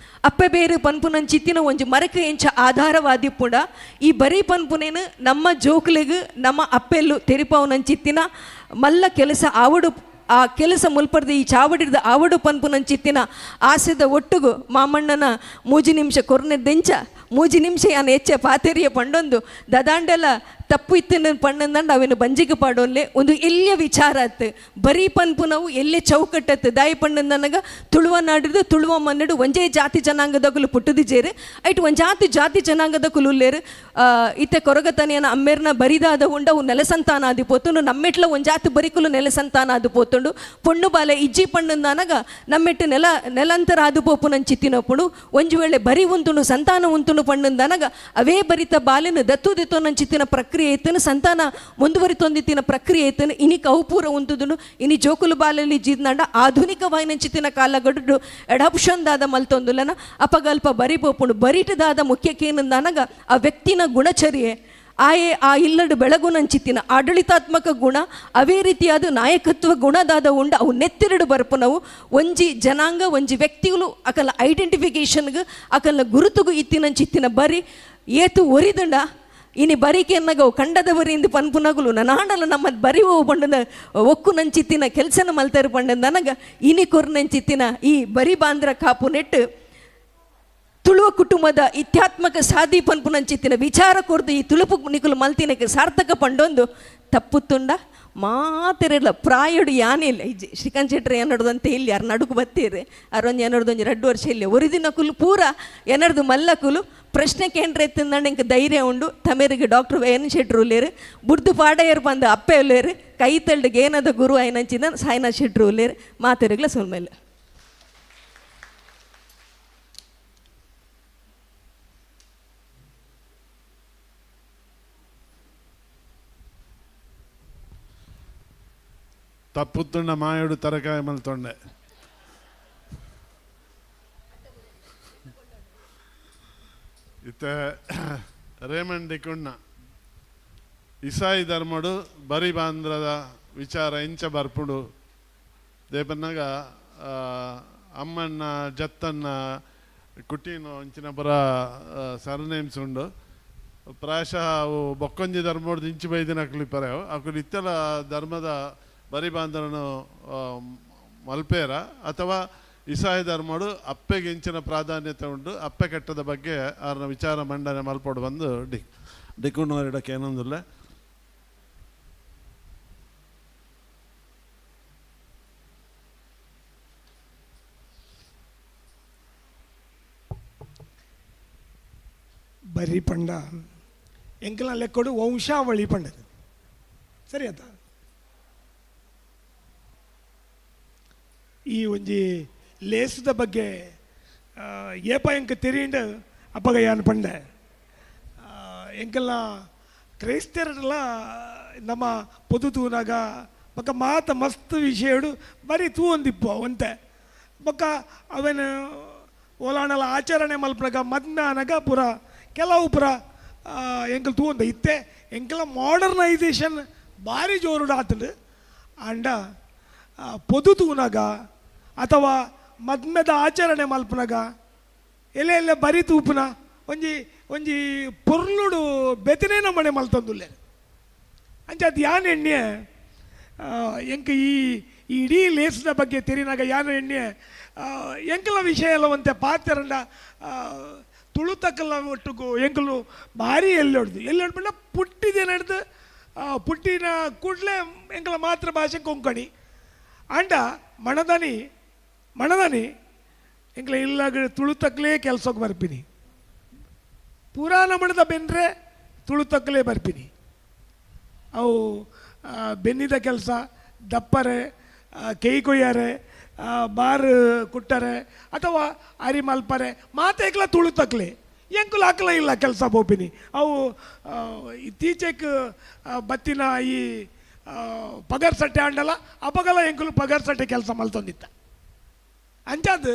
ಅಪ್ಪೆ ಬೇರು ಪನ್ಪುನಂಚಿತ್ತಿನ ಒಂಜಿ ಮರಕ ಎಂಚ ಆಧಾರವಾದಿ ಪುಂಡ ಈ ಬರೀ ಪನ್ಪುನೇನು ನಮ್ಮ ಜೋಕ್ಲೆಗು ನಮ್ಮ ಅಪ್ಪೆಲ್ಲು ತೆರಿಪಾವನಂಚಿತ್ತಿನ ಮಲ್ಲ ಕೆಲಸ ಆವಡು ಆ ಕೆಲಸ ಮುಲ್ಪಡ್ದು ಈ ಚಾವಡಿದ ಆವಡು ಪನ್ಪುನಂಚಿತ್ತಿನ ಆಸೆದ ಒಟ್ಟುಗು ಮಾಮಣ್ಣನ 3 ನಿಮಿಷ ಕೊರ್ನೆದ್ದೆಂಚ 3 ನಿಮಿಷ ಯಾನು ಹೆಚ್ಚೆ ಪಾತೆರಿಯ ಪಂಡೊಂದು ದದಾಂಡೆಲ್ಲ ತಪ್ಪು ಇತ್ತಿನ ಪಣ್ಣಂದಂಡ ಅವೇನು ಬಂಜಿಗೆ ಪಾಡೋನ್ಲೆ ಒಂದು ಎಲ್ಲ್ಯ ವಿಚಾರ ಅತ್ತು ಬರೀ ಪನ್ಪುನವು ಎಲ್ಲೆ ಚೌಕಟ್ಟತ್ತು ದಾಯಿ ಪಣ್ಣಂದನಗ ತುಳುವ ನಾಡಿದು ತುಳುವ ಮನ್ನಡು ಒಂಜೇ ಜಾತಿ ಜನಾಂಗದಕುಲು ಪುಟ್ಟದಿಜೇರು ಐಟು ಒಂದು ಜಾತಿ ಜನಾಂಗದಕುಲು ಉಲ್ಲೇರು ಇತ್ತೆ ಕೊರಗತನಿಯನ ಅಮ್ಮೇರ್ನ ಬರಿದಾದ ಉಂಡ ಅವು ನೆಲಸಂತಾನ ಆದಿ ಪೋತುಂಡು ನಮ್ಮೆಟ್ಲ ಒಂದು ಜಾತಿ ಬರಿಕುಲು ನೆಲಸಂತಾನ ಆದು ಪೋತುಂಡು ಪೊಣ್ಣು ಬಾಲೆ ಇಜ್ಜಿ ಪಣ್ಣಂದನಗ ನಮ್ಮೆಟ್ಟು ನೆಲಂತರ ಆದು ಪೋಪುನಂಚಿತ್ತಿನಪ್ಪುಡು ಒಂಜು ವೇಳೆ ಬರಿ ಉಂತುನು ಸಂತಾನ ಉಂತುನು ಪಣ್ಣಂದನಗ ಅವೇ ಬರಿತ ಬಾಲೆನು ದತ್ತು ನಂಚಿತ್ತಿನ ಪ್ರಕ್ರಿಯೆ ಏತನು ಸಂತಾನ ಮುಂದುವರಿತೊಂದಿತ್ತಿನ ಪ್ರಕ್ರಿಯೆ ಏತನು ಇನಿ ಕೌಪೂರ ಉಂತುದುನು ಇನಿ ಜೋಕುಲು ಬಾಲಲ್ಲಿ ಜಿದ್ನಂಡ ಆಧುನಿಕವಾಯಿನಂಚಿತ್ತಿನ ಕಾಲಗಡು ಎಡಾಪ್ಷನ್ದಾದ ಮಲ್ತೊಂದುಲನ ಅಪಗಲ್ಪ ಬರಿಪೋಪುಂಡು ಬರಿಟದಾದ ಮುಖ್ಯಕ್ಕೇನಂದನಗ ಆ ವ್ಯಕ್ತಿನ ಗುಣಚರ್ಯೆ ಆ ಇಲ್ಲಡು ಬೆಳಗುನಂಚಿತ್ತಿನ ಆಡಳಿತಾತ್ಮಕ ಗುಣ ಅವೇ ರೀತಿಯಾದ ನಾಯಕತ್ವ ಗುಣದಾದ ಉಂಡ ಅವು ನೆತ್ತಿರಡು ಬರ್ಪುನವು ಒಂಜಿ ಜನಾಂಗ ಒಂಜಿ ವ್ಯಕ್ತಿಗಳು ಅಕಲ ಐಡೆಂಟಿಫಿಕೇಷನ್ಗೆ ಅಕಲ ಗುರುತುಗು ಇತ್ತಿನಂಚಿತ್ತಿನ ಬರಿ ಏತು ಒರಿದಂಡ ಇನಿ ಬರಿಕೆ ಅನ್ನಗವು ಕಂಡದವರಿಂದ ಪನ್ಪುನಗುಲು ನನಾಂಡಲು ನಮ್ಮ ಬರಿ ಬಂಡನ ಒಕ್ಕು ನಂಚಿತ್ತಿನ ಕೆಲಸನ ಮಲ್ತಾರೆ ಪಂಡ ನನಗ ಇನಿ ಕೊರ್ನಂಚಿತ್ತಿನ ಈ ಬರಿ ಬಾಂದ್ರ ಕಾಪು ನೆಟ್ಟು ತುಳುವ ಕುಟುಂಬದ ಇತ್ಯಾತ್ಮಕ ಸಾಧಿ ಪನ್ಪುನಂಚಿತ್ತಿನ ವಿಚಾರ ಕೊರ್ದು ಈ ತುಳುಪು ನಿಕುಲು ಮಲ್ತಿನಕ್ಕೆ ಸಾರ್ಥಕ ಪಂಡೊಂದು ತಪ್ಪುತ್ತುಂಡ ಮಾತಿರಲ್ಲ ಪ್ರಾಯಡು ಯಾನೇ ಇಲ್ಲ ಇಜ್ಜಿ ಶ್ರೀಕಾಂತ್ ಶೆಟ್ಟಿ ಏನಡ್ದಂತೆ ಇಲ್ಲಿ ಯಾರು ನಡುಕು ಬತ್ತೀರಿ ಅರೊಂದು ಏನಡ್ದೊಂದು 2 ವರ್ಷ ಇಲ್ಲಿ ಒರಿದಿನ ಕುಲು ಪೂರ ಏನಡ್ದು ಮಲ್ಲ ಕುಲು ಪ್ರಶ್ನೆ ಕೇಂದ್ರ ಎತ್ತಿಂದ ಇಂಕ ಧೈರ್ಯ ಉಂಡು ತಮೇರಿಗೆ ಡಾಕ್ಟರ್ ವೈ ಎನ್ ಶೆಟ್ರು ಉಲ್ಲೇರು ಬುಡ್ದು ಪಾಡೆಯರು ಬಂದು ಅಪ್ಪೆ ಉಲ್ಲೇರು ಕೈ ತಳ್ಳಿಗೆ ಏನದ ಗುರು ಆಯ್ನಂಚಿನ ಸಾಯಿನಾಥ್ ಶೆಟ್ರು ಉಲ್ಲೇರು ಮಾತಿರಗ್ಲ ಸೊಲ್ಮೇಲೆ ತಪ್ಪುತ್ತುಂಡ ಮಾಯಡು ತರಕಾಯಿ ಮಲ್ತೊಂಡೆ ಇತ್ತೆ ರೇಮಂಡ್ ಡಿಕುಣ್ಣ ಇಸಾಯಿ ಧರ್ಮಡು ಬರಿ ಬಾಂಧ್ರದ ವಿಚಾರ ಇಂಚ ಬರ್ಪುಡು ದೇಪನ್ನಾಗ ಅಮ್ಮಣ್ಣ ಜತ್ತನ್ನ ಕುಟೀನು ಇಂಚಿನ ಪುರ ಸರ್ನೇಮ್ಸ್ ಉಂಡು ಪ್ರಾಯಶಃ ಅವು ಬೊಕ್ಕೊಂಜಿ ಧರ್ಮೋಡ್ದು ಇಂಚು ಬೈದಿನಕ್ಲಿ ಪರೆವು ಅಕುಲು ಇತ್ತೆಲ ಧರ್ಮದ ಬರಿ ಬಾಂಧವನು ಮಲ್ಪೇರ ಅಥವಾ ಇಸಾಯಿ ಧರ್ಮಡು ಅಪ್ಪೆಗೆ ಇಂಚಿನ ಪ್ರಾಧಾನ್ಯತೆ ಉಂಟು ಅಪ್ಪೆ ಕೆಟ್ಟದ ಬಗ್ಗೆ ಅವ್ರನ್ನ ವಿಚಾರ ಮಂಡನೆ ಮಲ್ಪೋಡು ಬಂದು ಡಿಕುಣ್ಣವರಿಡಕ್ಕೆ ಏನೊಂದಿಲ್ಲ. ಬರಿ ಪಂಡ ಎಂಕಲ ಲೆಕ್ಕೊಡು ವಂಶಾವಳಿ ಪಂಡದು ಸರಿ ಆತ ಈ ಒಂಜಿ ಲೇಸದ ಬಗ್ಗೆ ಏಪ ಎಂಕ ತೆರಿಯಿಂದ ಅಪ್ಪಗ ಯಾನ್ ಪಂಡೆ ಎಂಕಲ್ಲ ಕ್ರೈಸ್ತರೆಲ್ಲ ನಮ್ಮ ಪೊದು ತೂನಾಗ ಬೊಕ್ಕ ಮಾತ ಮಸ್ತ್ ವಿಷಯಡು ಬರೀ ತೂ ಒಂದಿಪ್ಪು ಅವಂತೆ ಬೊಕ್ಕ ಅವೇನು ಓಲಾಣಲ ಆಚರಣೆ ಮಲ್ಪನಾಗ ಮಧ್ಯಾಹ್ನಗ ಪುರ ಕೆಲವು ಪುರ ಎಂಕಲ್ ತೂ ಒಂದ ಇತ್ತೆ ಎಂಕಲ ಮಾಡರ್ನೈಸೇಷನ್ ಭಾರಿ ಜೋರುಡು ಆತಂಡು ಅಂಡ ಪೊದು ತೂನಾಗ ಅಥವಾ ಮದ್ಮೆದ ಆಚರಣೆ ಮಲ್ಪನಾಗ ಎಲೆ ಎಲ್ಲ ಬರಿ ತೂಪುನ ಒಂಜಿ ಒಂಜಿ ಪೊರ್ಲುಡು ಬೆತನೇನ ಮನೆ ಮಲ್ತೊಂದುಲ್ಲೆ ಅಂಚ ಅದು ಯಾನ್ ಎಣ್ಣೆ ಎಂಕ ಈ ಇಡೀ ಲೇಸ್ದ ಬಗ್ಗೆ ತೆರಿನಾಗ ಯಾನು ಎಣ್ಣೆ ಎಂಕಲ ವಿಷಯ ಎಲ್ಲವಂತೆ ಪಾತ್ರಂಡ ತುಳುತಕ್ಕಲ್ಲ ಒಟ್ಟಿಗೂ ಎಂಕಲು ಭಾರಿ ಎಲ್ಲೊಡ್ದು ಪುಟ್ಟಿದೆ ನಡೆದು ಪುಟ್ಟಿನ ಕೂಡಲೇ ಎಂಕಲ ಮಾತೃಭಾಷೆ ಕೊಂಕಣಿ ಅಂಡ ಮಣದನಿ ಎಂಕಲ ಇಲ್ಲ ತುಳುತಕ್ಕಲೇ ಕೆಲ್ಸಕ್ಕೆ ಬರ್ಪಿನಿ ಪುರಾಣ ಮಣದ ಬೆಂದ್ರೆ ತುಳುತಕ್ಕಲೇ ಬರ್ಪಿನಿ ಅವು ಬೆನ್ನಿದ ಕೆಲಸ ದಪ್ಪರೆ ಕೈ ಕೊಯ್ಯಾರೆ ಬಾರ್ ಕುಟ್ಟರೆ ಅಥವಾ ಅರಿ ಮಲ್ಪರೆ ಮಾತೇಕ್ಲ ತುಳುತಕ್ಲೆ ಎಂಕುಲು ಹಾಕ್ಲ ಇಲ್ಲ ಕೆಲಸ ಬೋಪಿನಿ ಅವು ಇತ್ತೀಚೆಗೆ ಬತ್ತಿನ ಈ ಪಗರ್ ಸಟ್ಟೆ ಅಂಡಲ್ಲ ಅಪಗಲ ಎಂಕುಲು ಪಗರ್ ಸಟ್ಟೆ ಕೆಲಸ ಮಲ್ತೊಂದಿತ್ತ ಅಂಚಾದ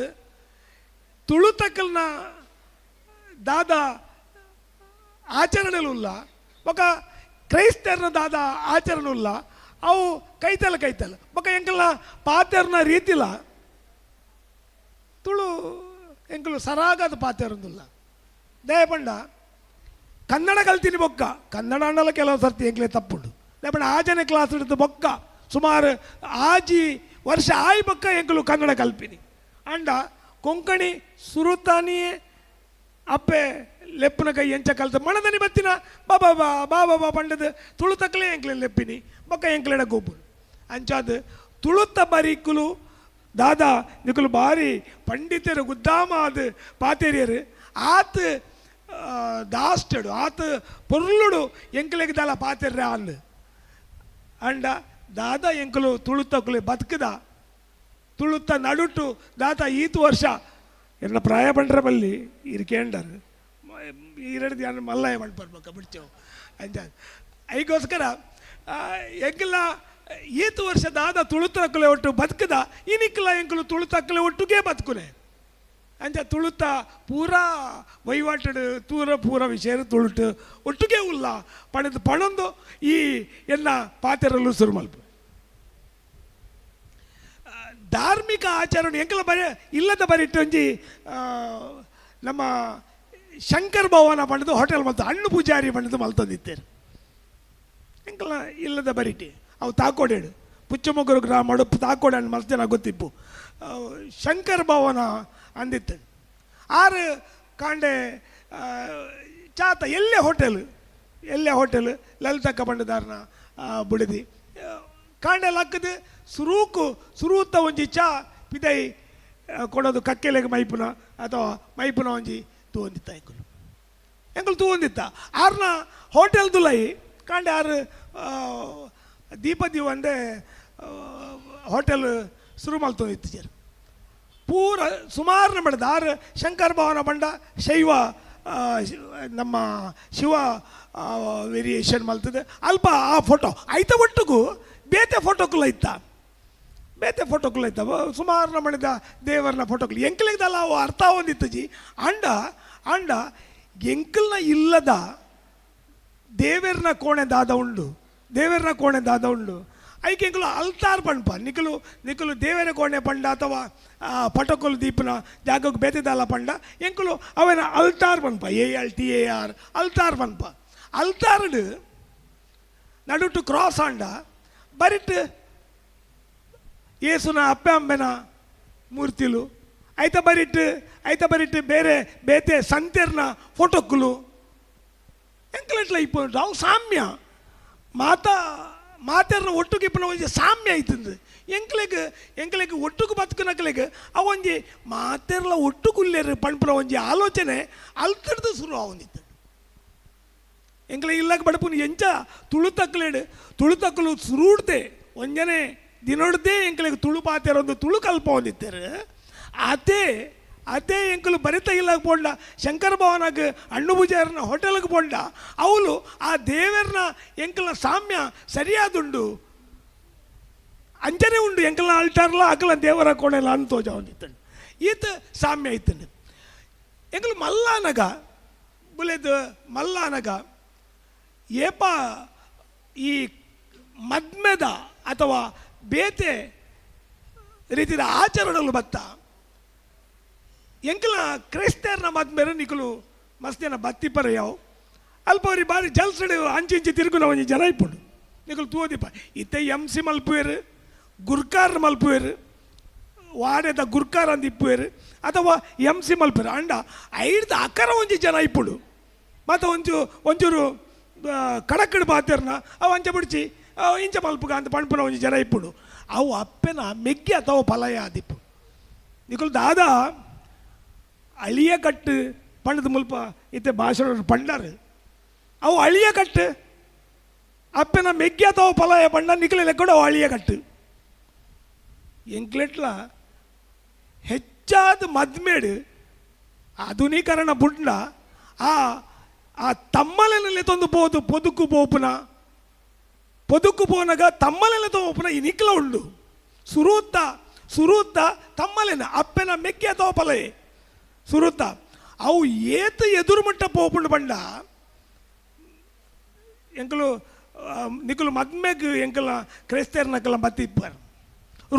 ತುಳುತಕ್ಕಲ್ನ ದಾದ ಆಚರಣೆಲ್ಲ ఒక ಕ್ರೈಸ್ತರನ ದಾದ ಆಚರಣೆಲ್ಲ ಅವು ಕೈತಲ ಬೊಕ್ಕ ಎಂಕಲ್ನ ಪಾತೆರ್ನ ರೀತಿಲ ತುಳು ಎಂಕಲು ಸರಾಗದ ಪಾತೆರೊಂದಿಲ್ಲ ದಯಪಂಡ ಕನ್ನಡ ಕಲ್ತೀನಿ ಬೊಕ್ಕ ಕನ್ನಡ ಅಂಡಲ ಕೆಲವು ಸರ್ತಿ ಎಂಕ್ಲೆ ತಪ್ಪುಂಡು ದಯಪಂಡ ಆಜನೆ ಕ್ಲಾಸ್ ಹಿಡಿದು ಬೊಕ್ಕ ಸುಮಾರು ಆಜಿ ವರ್ಷ ಆಯಿ ಬೊಕ್ಕ ಎಂಕಲು ಕನ್ನಡ ಕಲ್ಪಿನಿ ಅಂಡ ಕೊಂಕಣಿ ಸುರುತಾನಿಯೇ ಅಪ್ಪೆ ಲೆಪ್ಪನ ಕೈ ಎಂಚ ಕಲ್ತ ಮಣದನಿ ಬತ್ತಿನ ಬಾಬಾ ಪಂಡದ ತುಳುತಕ್ಕಲೇ ಎಂಕ್ಲೆ ಲೆಪ್ಪಿನಿ ಬೊಕ್ಕ ಎಂಕ್ಲೆಡ ಗೋಪುರು ಅಂಚಾದ ತುಳುತ ಬರೀಕುಲು ದಾದಾ ನಿಕುಲು ಬಾರಿ ಪಂಡಿತರು ಗುದ್ದಾಮ ಅದು ಪಾತೇರಿಯರು ಆತ ದಾಸ್ಟಡು ಆತ ಪೊರ್ಲುಡು ಎಂಕ್ಲೆಗೆ ದಾಲ ಪಾತೇರ್ರೆ ಅಂದು ಅಂಡ ದಾದಾ ಎಂಕಲು ತುಳುತಕ್ಕಲು ಬದುಕದ ತುಳುತ ನಡುಟು ದಾತ ಈತು ವರ್ಷ ಎಲ್ಲ ಪ್ರಾಯ ಪಂಡ್ರ ಬಲ್ಲಿ ಇರ್ಕೇಂಡರು ಈರಡು ಧ್ಯಾನ ಮಲ್ಲಯ್ಯ ಮಾಡ್ಬರ್ಬೇಕ ಬಿಡ್ತೇವೆ ಅಂತ ಐಗೋಸ್ಕರ ಎಂಕಲ್ಲ ಈತು ವರ್ಷ ದಾದ ತುಳುತಕ್ಕಲೆ ಒಟ್ಟು ಬದುಕದ ಇನಿಕ್ಕಲ ಎಂಕಲು ತುಳುತಕ್ಕಲೆ ಒಟ್ಟುಗೆ ಬದುಕುನೆ ಅಂಚ ತುಳುತ ಪೂರಾ ವಹಿವಾಟು ಪೂರ ವಿಷಯ ತುಳುಟು ಒಟ್ಟುಗೆ ಉಲ್ಲ ಪಣದು ಪಣೊಂದು ಈ ಎನ್ನ ಪಾತೆರಲ್ಲೂ ಶುರು ಮಲ್ಪ ಧಾರ್ಮಿಕ ಆಚರಣೆ ಎಂಕಲ ಇಲ್ಲದ ಬರಿಟ್ಟು ಒಂಜಿ ನಮ್ಮ ಶಂಕರ್ ಭವನ ಪಂಡದು ಹೋಟೆಲ್ ಮಲ್ತು ಹಣ್ಣು ಪೂಜಾರಿ ಪಂಡದು ಮಲ್ತೊಂದಿತ್ತೇರು ಎಂಕಲ ಇಲ್ಲದ ಬರಿಟಿ ಅವು ತಾಕೋಡೇಡು ಪುಚ್ಚಮೊಗ್ಗರು ಗ್ರಾಮ ತಾಕೋಡೆ ಹಣ್ಣು ಮಲ್ತೇನ ಗೊತ್ತಿಪ್ಪು ಶಂಕರ್ ಭವನ ಅಂದಿತ್ತು ಆರು ಕಾಂಡೆ ಚಾತ ಎಲ್ಲೇ ಹೋಟೆಲ್ ಲಲಿತಕ್ಕ ಪಂಡದಾರನ ಬುಡದಿ ಕಾಂಡೆ ಲಕ್ಕದು ಸುರೂತ ಒಂಜಿ ಚಾ ಪಿದೈ ಕೊಡೋದು ಕಕ್ಕೆಲೆಗೆ ಮೈಪುನ ಅಥವಾ ಮೈಪುನ ಒಂಜಿ ತೂಂದಿತ್ತ ಎಂಕಲು ತೂಂದಿತ್ತ ಆರ್ನ ಹೋಟೆಲ್ ದುಲೈ ಕಾಂಡೆ ಆರು ದೀಪದೀವ ಅಂದೆ ಹೋಟೆಲ್ ಶುರು ಮಲ್ತೊಂದಿತ್ತು ಜರು ಪೂರ ಸುಮಾರು ಮಾಡಿದ ಆರು ಶಂಕರ್ ಭವನ ಬಂಡ ಶೈವ ನಮ್ಮ ಶಿವ ವೇರಿಯೇಷನ್ ಮಲ್ತದೆ ಅಲ್ಪ ಆ ಫೋಟೋ ಐತ ಒಟ್ಟಿಗೂ ಬೇತೆ ಫೋಟೋಕ್ಕಲ್ಲ ಇತ್ತ ಸುಮಾರು ಮಾಡಿದ ದೇವರನ ಫೋಟೋಗಳು ಎಂಕಲಿಗದಲ್ಲ ಅವು ಅರ್ಥ ಹೊಂದಿತ್ತು ಜಿ ಅಂಡ ಎಂಕಲ್ನ ಇಲ್ಲದ ದೇವೇರ್ನ ಕೋಣೆ ದಾದ ಉಂಡು, ದೇವೇರ್ನ ಕೋಣೆ ದಾದ ಉಂಡು. ಐಕೆ ಎಂಕುಲು ಅಲ್ತಾರ್ ಪಂಪ ನಿಕಲು ದೇವರ ಕೋಣೆ ಪಂಡ ಅಥವಾ ಪಟಕಲು ದೀಪನ ಜಾಗಕ್ಕೆ ಬೇತೆದಾಲ ಪಂಡ ಎಂಕುಲು ಅವನ ಅಲ್ತಾರ್ ಪಂಪ ALTAR ಅಲ್ತಾರ್ ಪಂಪ. ಅಲ್ತಾರ್ಡು ನಡುಟು ಕ್ರಾಸ್ ಆಂಡ ಬರಿಟ್ ಏಸುನ ಅಪ್ಪೆ ಅಂಬೆನ ಮೂರ್ತಿಲು ಐತ ಬರಿಟ್ ಬೇರೆ ಬೇತೆ ಸಂತೆರ್ನ ಫೋಟೋಕ್ಕುಲು ಎಂಕಲೆಟ್ಲ ಇಪ್ಪ ಅವು ಸಾಮ್ಯ ಮಾತೆರ್ನ ಒಟ್ಟುಗೆ ಇಪ್ಪನ ಒಂಜಿ ಸಾಮ್ಯ ಆಯ್ತಂದು ಎಂಕಲೆಗ್ ಒಟ್ಟುಗು ಬದುಕನಕ್ಲೆಗ್ ಅವೊಂಜಿ ಮಾತೆರ್ಲ ಒಟ್ಟುಗುಲ್ಲೇರು ಪಂಪನ ಒಂಜಿ ಆಲೋಚನೆ ಅಲ್ತಡ್ದು ಶುರು ಆವೊಂದಿತ್ತು. ಎಂಕಲೆ ಇಲ್ಲಕ್ಕೆ ಬಡಪುನು ಎಂಚ ತುಳುತಕ್ಕಲು ಸುರುಡ್ದೆ ಒಂಜನೆ ದಿನೊಡ್ದೆ ಎಂಕಲೆಗ್ ತುಳು ಪಾತೆರೊಂದು ತುಳು ಕಲ್ಪ ಹೊಂದಿತ್ತೇರು. ಅದೇ ಎಂಕಲು ಬರಿತ ಇಲ್ಲಕ್ಕೆ ಪೋಂಡ ಶಂಕರ ಭವನಗೆ ಹಣ್ಣುಭುಜಾರನ ಹೋಟೆಲ್ಗೆ ಪೋಂಡ ಅವಳು ಆ ದೇವರನ್ನ ಎಂಕಲ್ನ ಸಾಮ್ಯ ಸರಿಯಾದುಂಡು ಅಂಜನೆ ಉಂಡು ಎಂಕಲ್ನ ಅಲ್ಟಾರ್ಲ ಅಕಲ ದೇವರ ಕೋಣೆಲ್ಲ ಅಂತೋಜ ಹೊಂದಿತ್ತಂಡು ಈತ ಸಾಮ್ಯ ಇತ್ತಂಡು. ಎಂಕಲು ಮಲ್ಲಾನಗ ಏಪ ಈ ಮದ್ಮೆದ ಅಥವಾ ಬೇತೆ ರೀತಿಯ ಆಚರಣೆಗಳು ಬತ್ತ ಎಂಕಲ ಕ್ರೈಸ್ತರ್ನ ಮದ್ಮೇಲೆ ನಿಕಲು ಮಸ್ತಿನ ಬತ್ತಿ ಪರ್ಯಾವು ಅಲ್ಪವರಿ ಬಾರಿ ಜಲ್ಸಡೆ ಅಂಚಿ ತಿರುಗುನ ಒಂಜಿ ಜನ ಇಪ್ಪುಂಡು ನಿಕಲು ತೂದಿಪ್ಪ ಇತ್ತೆ MC ಮಲ್ಪುವೆರು ಗುರ್ಕಾರ್ ಮಲ್ಪುವೆರು ವಾಡೆದ ಗುರ್ಕಾರ್ ಅಂದ್ ಇಪ್ಪುವೆರು ಅಥವಾ MC ಮಲ್ಪುವೆರು ಅಂಡ ಐಡ್ದ ಅಕರ ಒಂಜಿ ಜನ ಇಪ್ಪುಡು ಮತ್ತು ಒಂಚೂರು ಕಡಕಡು ಬಾತೆರ್ನ ಅವು ಅಂಚ ಬಿಡ್ಚಿ ಇಂಚ ಮಲ್ಪುಗ ಅಂತ ಪಣ್ಪುನ ಒಂಜಿ ಜನ ಇಪ್ಪುಡು ಅವು ಅಪ್ಪೆನ ಮೆಗ್ಗಿ ಅಥವಾ ಫಲಯ ಆದಿಪ್ಪು ನಿಕಲು ದಾದ ಅಳಿಯ ಕಟ್ಟು ಪಂಡದ ಮುಲ್ಪ ಇತ್ತೆ ಭಾಷಣ ಪಂಡರು ಅವು ಅಳಿಯ ಕಟ್ಟು ಅಪ್ಪೆನ ಮೆಗ್ಗಿ ಅಥವಾ ಫಲಯ ಪಂಡ ನಿಕಲೆ ಕೂಡ ಅವು ಅಳಿಯ ಕಟ್ಟು ಎಂಕ್ಲೆಟ್ಲ ಹೆಚ್ಚಾದ ಮದ್ಮೇಡು ಆಧುನೀಕರಣ ಬುಡ್ಲ ಆ ತಮ್ಮಲೆನಲ್ಲಿ ತಂದು ಬೋದು పొదుకు పోనగా తమ్మలెలతో ఒప్పున ఈ నిక్కల ఉండు సురూత్త తమ్మలెన అప్పెన మెక్కేతో పలే సురూత్త అవు ఏత ఎదురుమట్ట పోపుండు బండ ಎಂಕಲು ನಿಕಲು ಮದ್ಮೆಗ್ ಎಂಕಲ ಕ್ರೈಸ್ತರ್ ನಕಲ ಬತ್ತಿ ಇಪ್ಪರ್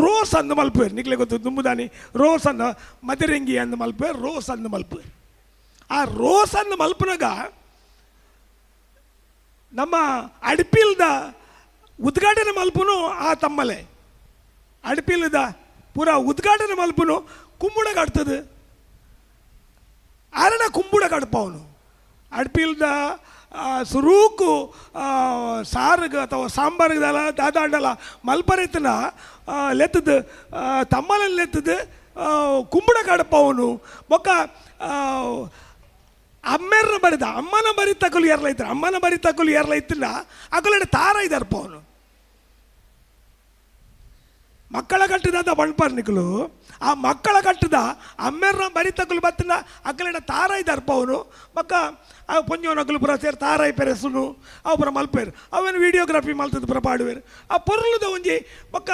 ರೋಸ್ ಅಂದು ಮಲ್ಪೇರು ನಿಕ್ಲೆ ಗೊತ್ತು ದುಂಬುದಾನಿ ರೋಸ್ ಅಂದ ಮದರಂಗಿ ಅಂದು ಮಲ್ಪೇರು ರೋಸ್ ಅಂದು ಮಲ್ಪೇರು ಆ ರೋಸ್ ಅಂದು ಮಲ್ಪನಾಗ ನಮ್ಮ ಅಡ್ಪಿಲ್ದ ಉದ್ಘಾಟನೆ ಮಲ್ಪುನು ಆ ತಮ್ಮಲೆ ಅಡ್ಪಿಲ್ದ ಪೂರ ಉದ್ಘಾಟನೆ ಮಲ್ಪುನು ಕುಂಬುಡ ಕಟ್ತದೆ ಆರಣ ಕುಂಬುಡ ಕಡ್ಪವನು ಅಡ್ಪಿಲ್ದ ಸುರೂಕು ಸಾರಿಗೆ ಅಥವಾ ಸಾಂಬಾರಿಗೆ ದಾದಾಂಡಲ ಮಲ್ಪರೆತನ ಲೆತ್ತದು ತಮ್ಮಲಲ್ಲಿ ಲೆತ್ತದು ಕುಂಬುಡ ಕಡಪವನು ಮೊಕ್ಕ ಅಮ್ಮೆರ್ನ ಬರಿದ ಅಮ್ಮನ ಬರಿ ತಕಲು ಏರ್ಲೈತಾರೆ ಅಮ್ಮನ ಬರಿ ತಕಲು ಏರ್ಲೈತಿಲ್ಲ ಅಕಲಡೆ ತಾರ ಇದಾರಪ್ಪ ಅವನು ಮಕ್ಕಳ ಕಟ್ಟಿದ ಬಣ್ಪರ್ ನಿಕಲು ಆ ಮಕ್ಕಳ ಕಟ್ಟಿದ ಅಮ್ಮೆರ್ನ ಬರಿ ತಕಲು ಬತ್ತಿನ ಅಕಲಡೆ ತಾರ ಇದಾರಪ್ಪ ಅವನು ಮಕ್ಕ ಅವು ಪೊಂಜವನಕಲು ಪುರ ಸೇರಿ ತಾರಾಯಿ ಪೆರೆಸುನು ಅವು ಪುರ ಮಲ್ಪೇರು ಅವನು ವಿಡಿಯೋಗ್ರಫಿ ಮಲ್ತದ್ದು ಪುರ ಪಾಡುವೇರು ಆ ಪೊರ್ಲುದ ಒಂಜಿ ಮಕ್ಕ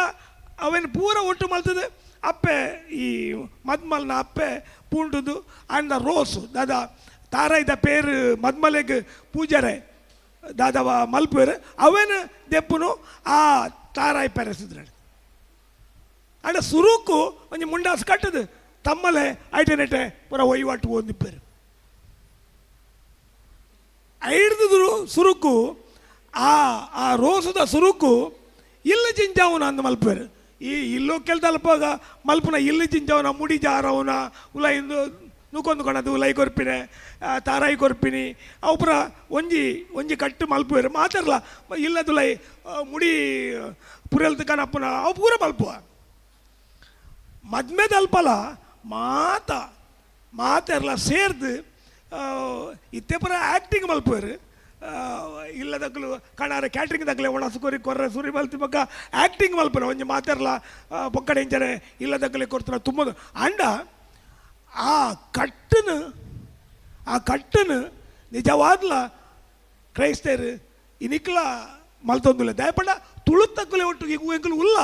ಅವನು ಪೂರ ಒಟ್ಟು ಮಲ್ತದ್ದು ಅಪ್ಪೆ ಈ ಮದ್ಮಲ್ನ ಅಪ್ಪೆ ಪೂಂಡುದು ಅಂದ ರೋಸು ದಾದಾ ತಾರಾಯ್ದ ಪೇರು ಮದ್ಮಲೆಗ್ ಪೂಜಾರೆ ದಾದವ ಮಲ್ಪೇರು ಅವನು ದೆಪ್ಪುನು ಆ ತಾರಾಯಿ ಪೆರೆಸಿದ್ರು ಅಂಡ ಸುರುಕು ಒಂಜಿ ಮುಂಡಾಸ್ ಕಟ್ಟದು ತಮ್ಮಲೆ ಐಟನೆಟೆ ಪುರ ವಹಿವಾಟು ಒಂದಿಪ್ಪೇರು ಐಡ್ದಿದ್ರು ಸುರುಕು ಆ ರೋಸದ ಸುರುಕು ಇಲ್ಲ ಜಿಂಜಾವನ ಅಂದ ಮಲ್ಪೇರು ಈ ಇಲ್ಲೋ ಕೆಲ್ದಲ್ಪಾಗ ಮಲ್ಪನ ಇಲ್ಲಿ ಜಿಂಜಾವನ ಮುಡಿ ಜಾರವನ ಉಲ ಇಂದು ನೂಕೊಂದು ಕೊಣದು ಉಲೈ ಕೊರ್ಪಿನೆ ತಾರಾಯಿ ಕೊರ್ಪಿನಿ ಅವು ಪುರ ಒಂಜಿ ಕಟ್ಟು ಮಲ್ಪುವೆರು ಮಾತಾರಲ್ಲ ಇಲ್ಲದುಲೈ ಮುಡಿ ಪುರೆಲ್ತು ಕನಪ್ಪನ ಅವು ಪೂರ ಮಲ್ಪುವ ಮದ್ಮೆದಲ್ಪಲ ಮಾತಾರಲ್ಲ ಸೇರ್ದು ಇತ್ತೆ ಪುರ ಆ್ಯಕ್ಟಿಂಗ್ ಮಲ್ಪುವೆರು ಇಲ್ಲದಕ್ಕಲು ಕಣಾರೆ ಕ್ಯಾಟ್ರಿಂಗ್ ದಕ್ಕಲೆ ಒಣ ಸುಕೋರಿ ಕೊರ್ರೆ ಸುರಿ ಮಲ್ತಿ ಪಕ್ಕ ಆ್ಯಕ್ಟಿಂಗ್ ಮಲ್ಪನ ಒಂಜಿ ಮಾತಾರಲ್ಲ ಪೊಕ್ಕಡೆ ಇಂಚನೆ ಇಲ್ಲದಕ್ಕಲೆ ಕೊಡ್ತಾರ ತುಂಬ ಅಂಡ ಆ ಕಟ್ಟನು ನಿಜವಾದ್ಲ ಕ್ರೈಸ್ತರು ಇನಿಕ್ಲ ಮಲ್ತೊಂದುಲ್ಲ ದಯಪಂಡ ತುಳುತಕ್ಕಲೆ ಒಟ್ಟಿಗೆ ಎಂಕಲು ಉಲ್ಲ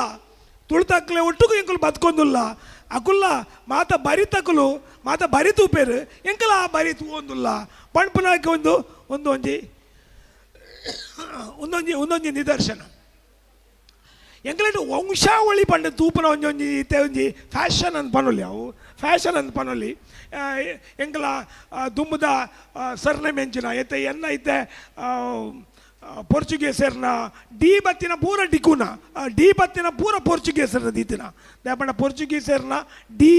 ತುಳುತಕ್ಕಲೆ ಒಟ್ಟಿಗೂ ಎಂಕಲು ಬದುಕೊಂದುಲ್ಲ ಅಕುಲ್ಲ ಮಾತ ಬರಿತಕ್ಕಲು ಮಾತ ಬರಿತು ಪೇರು ಎಂಕಲ ಆ ಬರಿತು ಒಂದುಲ್ಲ ಪಣ್ಪನಾಕಿ ಒಂಜಿ ಒಂದೊಂದು ನಿದರ್ಶನ ಎಂಕ್ಲೆಟ್ ವಂಶಾವಳಿ ಪಂಡ ತೂಪನ ಒಂಜೊಂಜಿ ಇತ್ತೆ ಒಂಜಿ ಫ್ಯಾಷನ್ ಅಂತ ಪನೊಲಿ ಅವು ಫ್ಯಾಷನ್ ಅಂತ ಪನೊಲಿ ಎಂಕಲ ದುಂಬದ ಸರ್ನೇಮ್ ಎಂಚಿನ ಎತ್ತೆ ಎನ್ನ ಇತ್ತೆ ಪೋರ್ಚುಗೇಸರ್ನ ಡಿ ಬತ್ತಿನ ಪೂರ ಡಿಕುನ ಡಿ ಬತ್ತಿನ ಪೂರ ಪೋರ್ಚುಗೇಸರ್ನ ದೀತಿನ ದೇಪಂಡ ಪೋರ್ಚುಗೀಸರ್ನ ಡಿ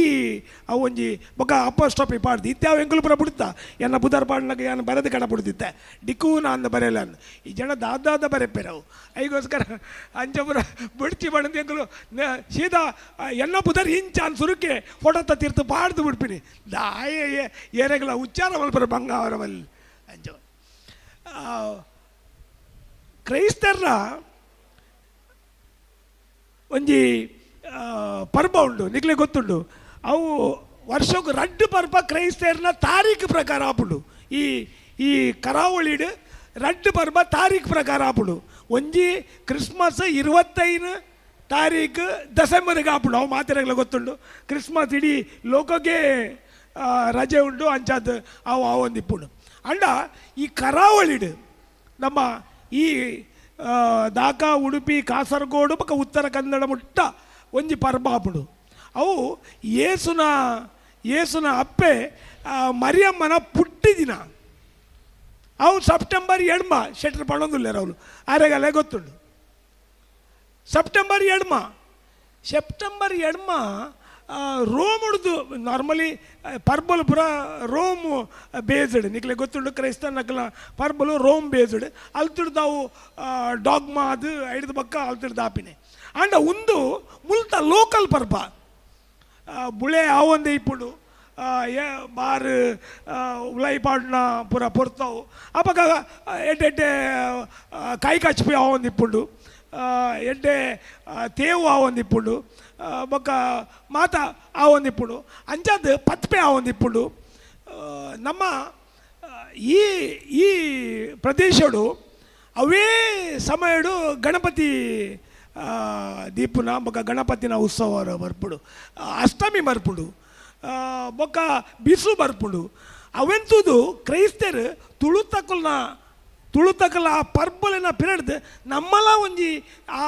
ಅವು ಒಂಜಿ ಬೊಕ ಅಪೋಸ್ಟ್ರಾಫಿ ಪಾಡ್ದು ಇತ್ಯಾವ ಎಂಕುಲು ಪೂರ ಬಿಡುತ್ತಾ ಎನ್ನ ಬುಧರ್ ಪಾಡ್ನಾಗ ಏನು ಬರೆದು ಕಣ ಬಿಡ್ತಿತ್ತೆ ಡಿಕೂನ ಅಂದ ಬರೆಯಲ್ಲ ಅಂದ ಈ ಜನ ದಾದಾದ ಬರೆಪೇರವು ಐಗೋಸ್ಕರ ಅಂಚ ಪೂರ ಬಿಡ್ಚಿ ಬಣ್ಣದ ಎಂಕುಲು ಸೀದಾ ಎನ್ನ ಬುಧರ್ ಇಂಚ ಅನ್ ಸುರುಕೆ ಫೋಟೋ ತತ್ತಿರ್ತು ಪಾಡ್ದು ಬಿಡ್ಪಿನಿ ದಾಯ ಏರೆಗಳ ಉಚ್ಚಾರ ಮಲ್ಪರ ಬಂಗಾವರವಲ್ಲಿ ಅಂಚ ಕ್ರೈಸ್ತರ್ನ ಒಂಜಿ ಪರ್ಬ ಉಂಡು ನಿಕ್ಲೆ ಗೊತ್ತುಂಡು ಅವು ವರ್ಷಕ್ಕೆ 2 ಪರ್ಬ ಕ್ರೈಸ್ತರ್ನ ತಾರೀಖು ಪ್ರಕಾರ ಆಪುಂಡು ಈ ಕರಾವಳಿಡ್ 2 ಪರ್ಬ ತಾರೀಖು ಪ್ರಕಾರ ಆಪುಂಡು ಒಂಜಿ ಕ್ರಿಸ್ಮಸ್ 25 ತಾರೀಖು ಡಿಸೆಂಬರ್ಗೆ ಆಪುಂಡು ಅವು ಮಾತಿರಗಳ ಗೊತ್ತುಂಡು ಕ್ರಿಸ್ಮಸ್ ಇಡೀ ಲೋಕಕ್ಕೆ ರಜೆ ಉಂಡು ಅಂಚಾದ ಅವು ಒಂದಿಪ್ಪುಂಡು ಅಂಡ ಈ ಕರಾವಳಿಡ್ ನಮ್ಮ ಈ ದಾಕ ಉಡುಪಿ ಕಾಸರಗೋಡು ಪಕ್ಕ ಉತ್ತರ ಕನ್ನಡ ಮುಟ್ಟ ಒಂಜಿ ಪರ್ಬ ಆಪುಡು ಅವು ಏಸುನ ಅಪ್ಪೆ ಮರಿಯಮ್ಮನ ಪುಟ್ಟಿ ದಿನ ಅವು ಸೆಪ್ಟೆಂಬರ್ 2 ಶೆಟ್ರ್ ಪಣೊಂದುಲ್ಲೇರು ಅವಳು ಆರೆಗಲ್ಲೇ ಗೊತ್ತುಂಡು ಸೆಪ್ಟೆಂಬರ್ 2 ರೋಮ್ ಉಡ್ದು ನಾರ್ಮಲಿ ಪರ್ಬಲ್ ಪುರ ರೋಮ್ ಬೇಸ್ಡ್ ನಿಕ್ಲೆ ಗೊತ್ತುಂಡು ಕ್ರೈಸ್ತ ನಕ್ಲ ಪರ್ಬಲು ರೋಮ್ ಬೇಸ್ಡ್ ಅಲ್ತಿಡ್ದು ತಾವು ಡಾಗ್ಮಾ ಅದು ಹಿಡಿದು ಬಕ್ಕ ಅಲ್ತಿಡ್ದು ಆಪಿನಿ ಅಂಡ ಒಂದು ಮುಲ್ತ ಲೋಕಲ್ ಪರ್ಬ ಬುಳೆ ಆವೊಂದೇ ಇಪ್ಪುಡು ಬಾರ್ ಉಲೈಪಾಡ್ನ ಪೂರ ಪೊರ್ತಾವು ಅಪಗ ಎಡ್ಡೆ ಕಾಯಿ ಕಚ್ಪಿ ಆವೊಂದು ಇಪ್ಪುಂಡು ಎಡ್ಡೆ ತೇವು ಆವೊಂದಿಪ್ಪುಂಡು ಬೊಕ್ಕ ಮಾತ ಆವೊಂದಿಪ್ಪುಂಡು ಅಂಚಾದ ಪತ್ಪೆ ಆವೊಂದಿಪ್ಪುಂಡು ನಮ್ಮ ಈ ಪ್ರದೇಶಡು ಅವೇ ಸಮಯಡು ಗಣಪತಿ ದೀಪುನ ಬೊಕ್ಕ ಗಣಪತಿನ ಉತ್ಸವ ಬರ್ಪುಡು ಅಷ್ಟಮಿ ಬರ್ಪುಡು ಬೊಕ್ಕ ಬಿಸು ಬರ್ಪುಡು ಅವೆಂತುದು ಕ್ರೈಸ್ತರು ತುಳುತಕಲ ಆ ಪರ್ಬಲಿನ ಪಿರಡ್ದು ನಮ್ಮಲ ಒಂಜಿ ಆ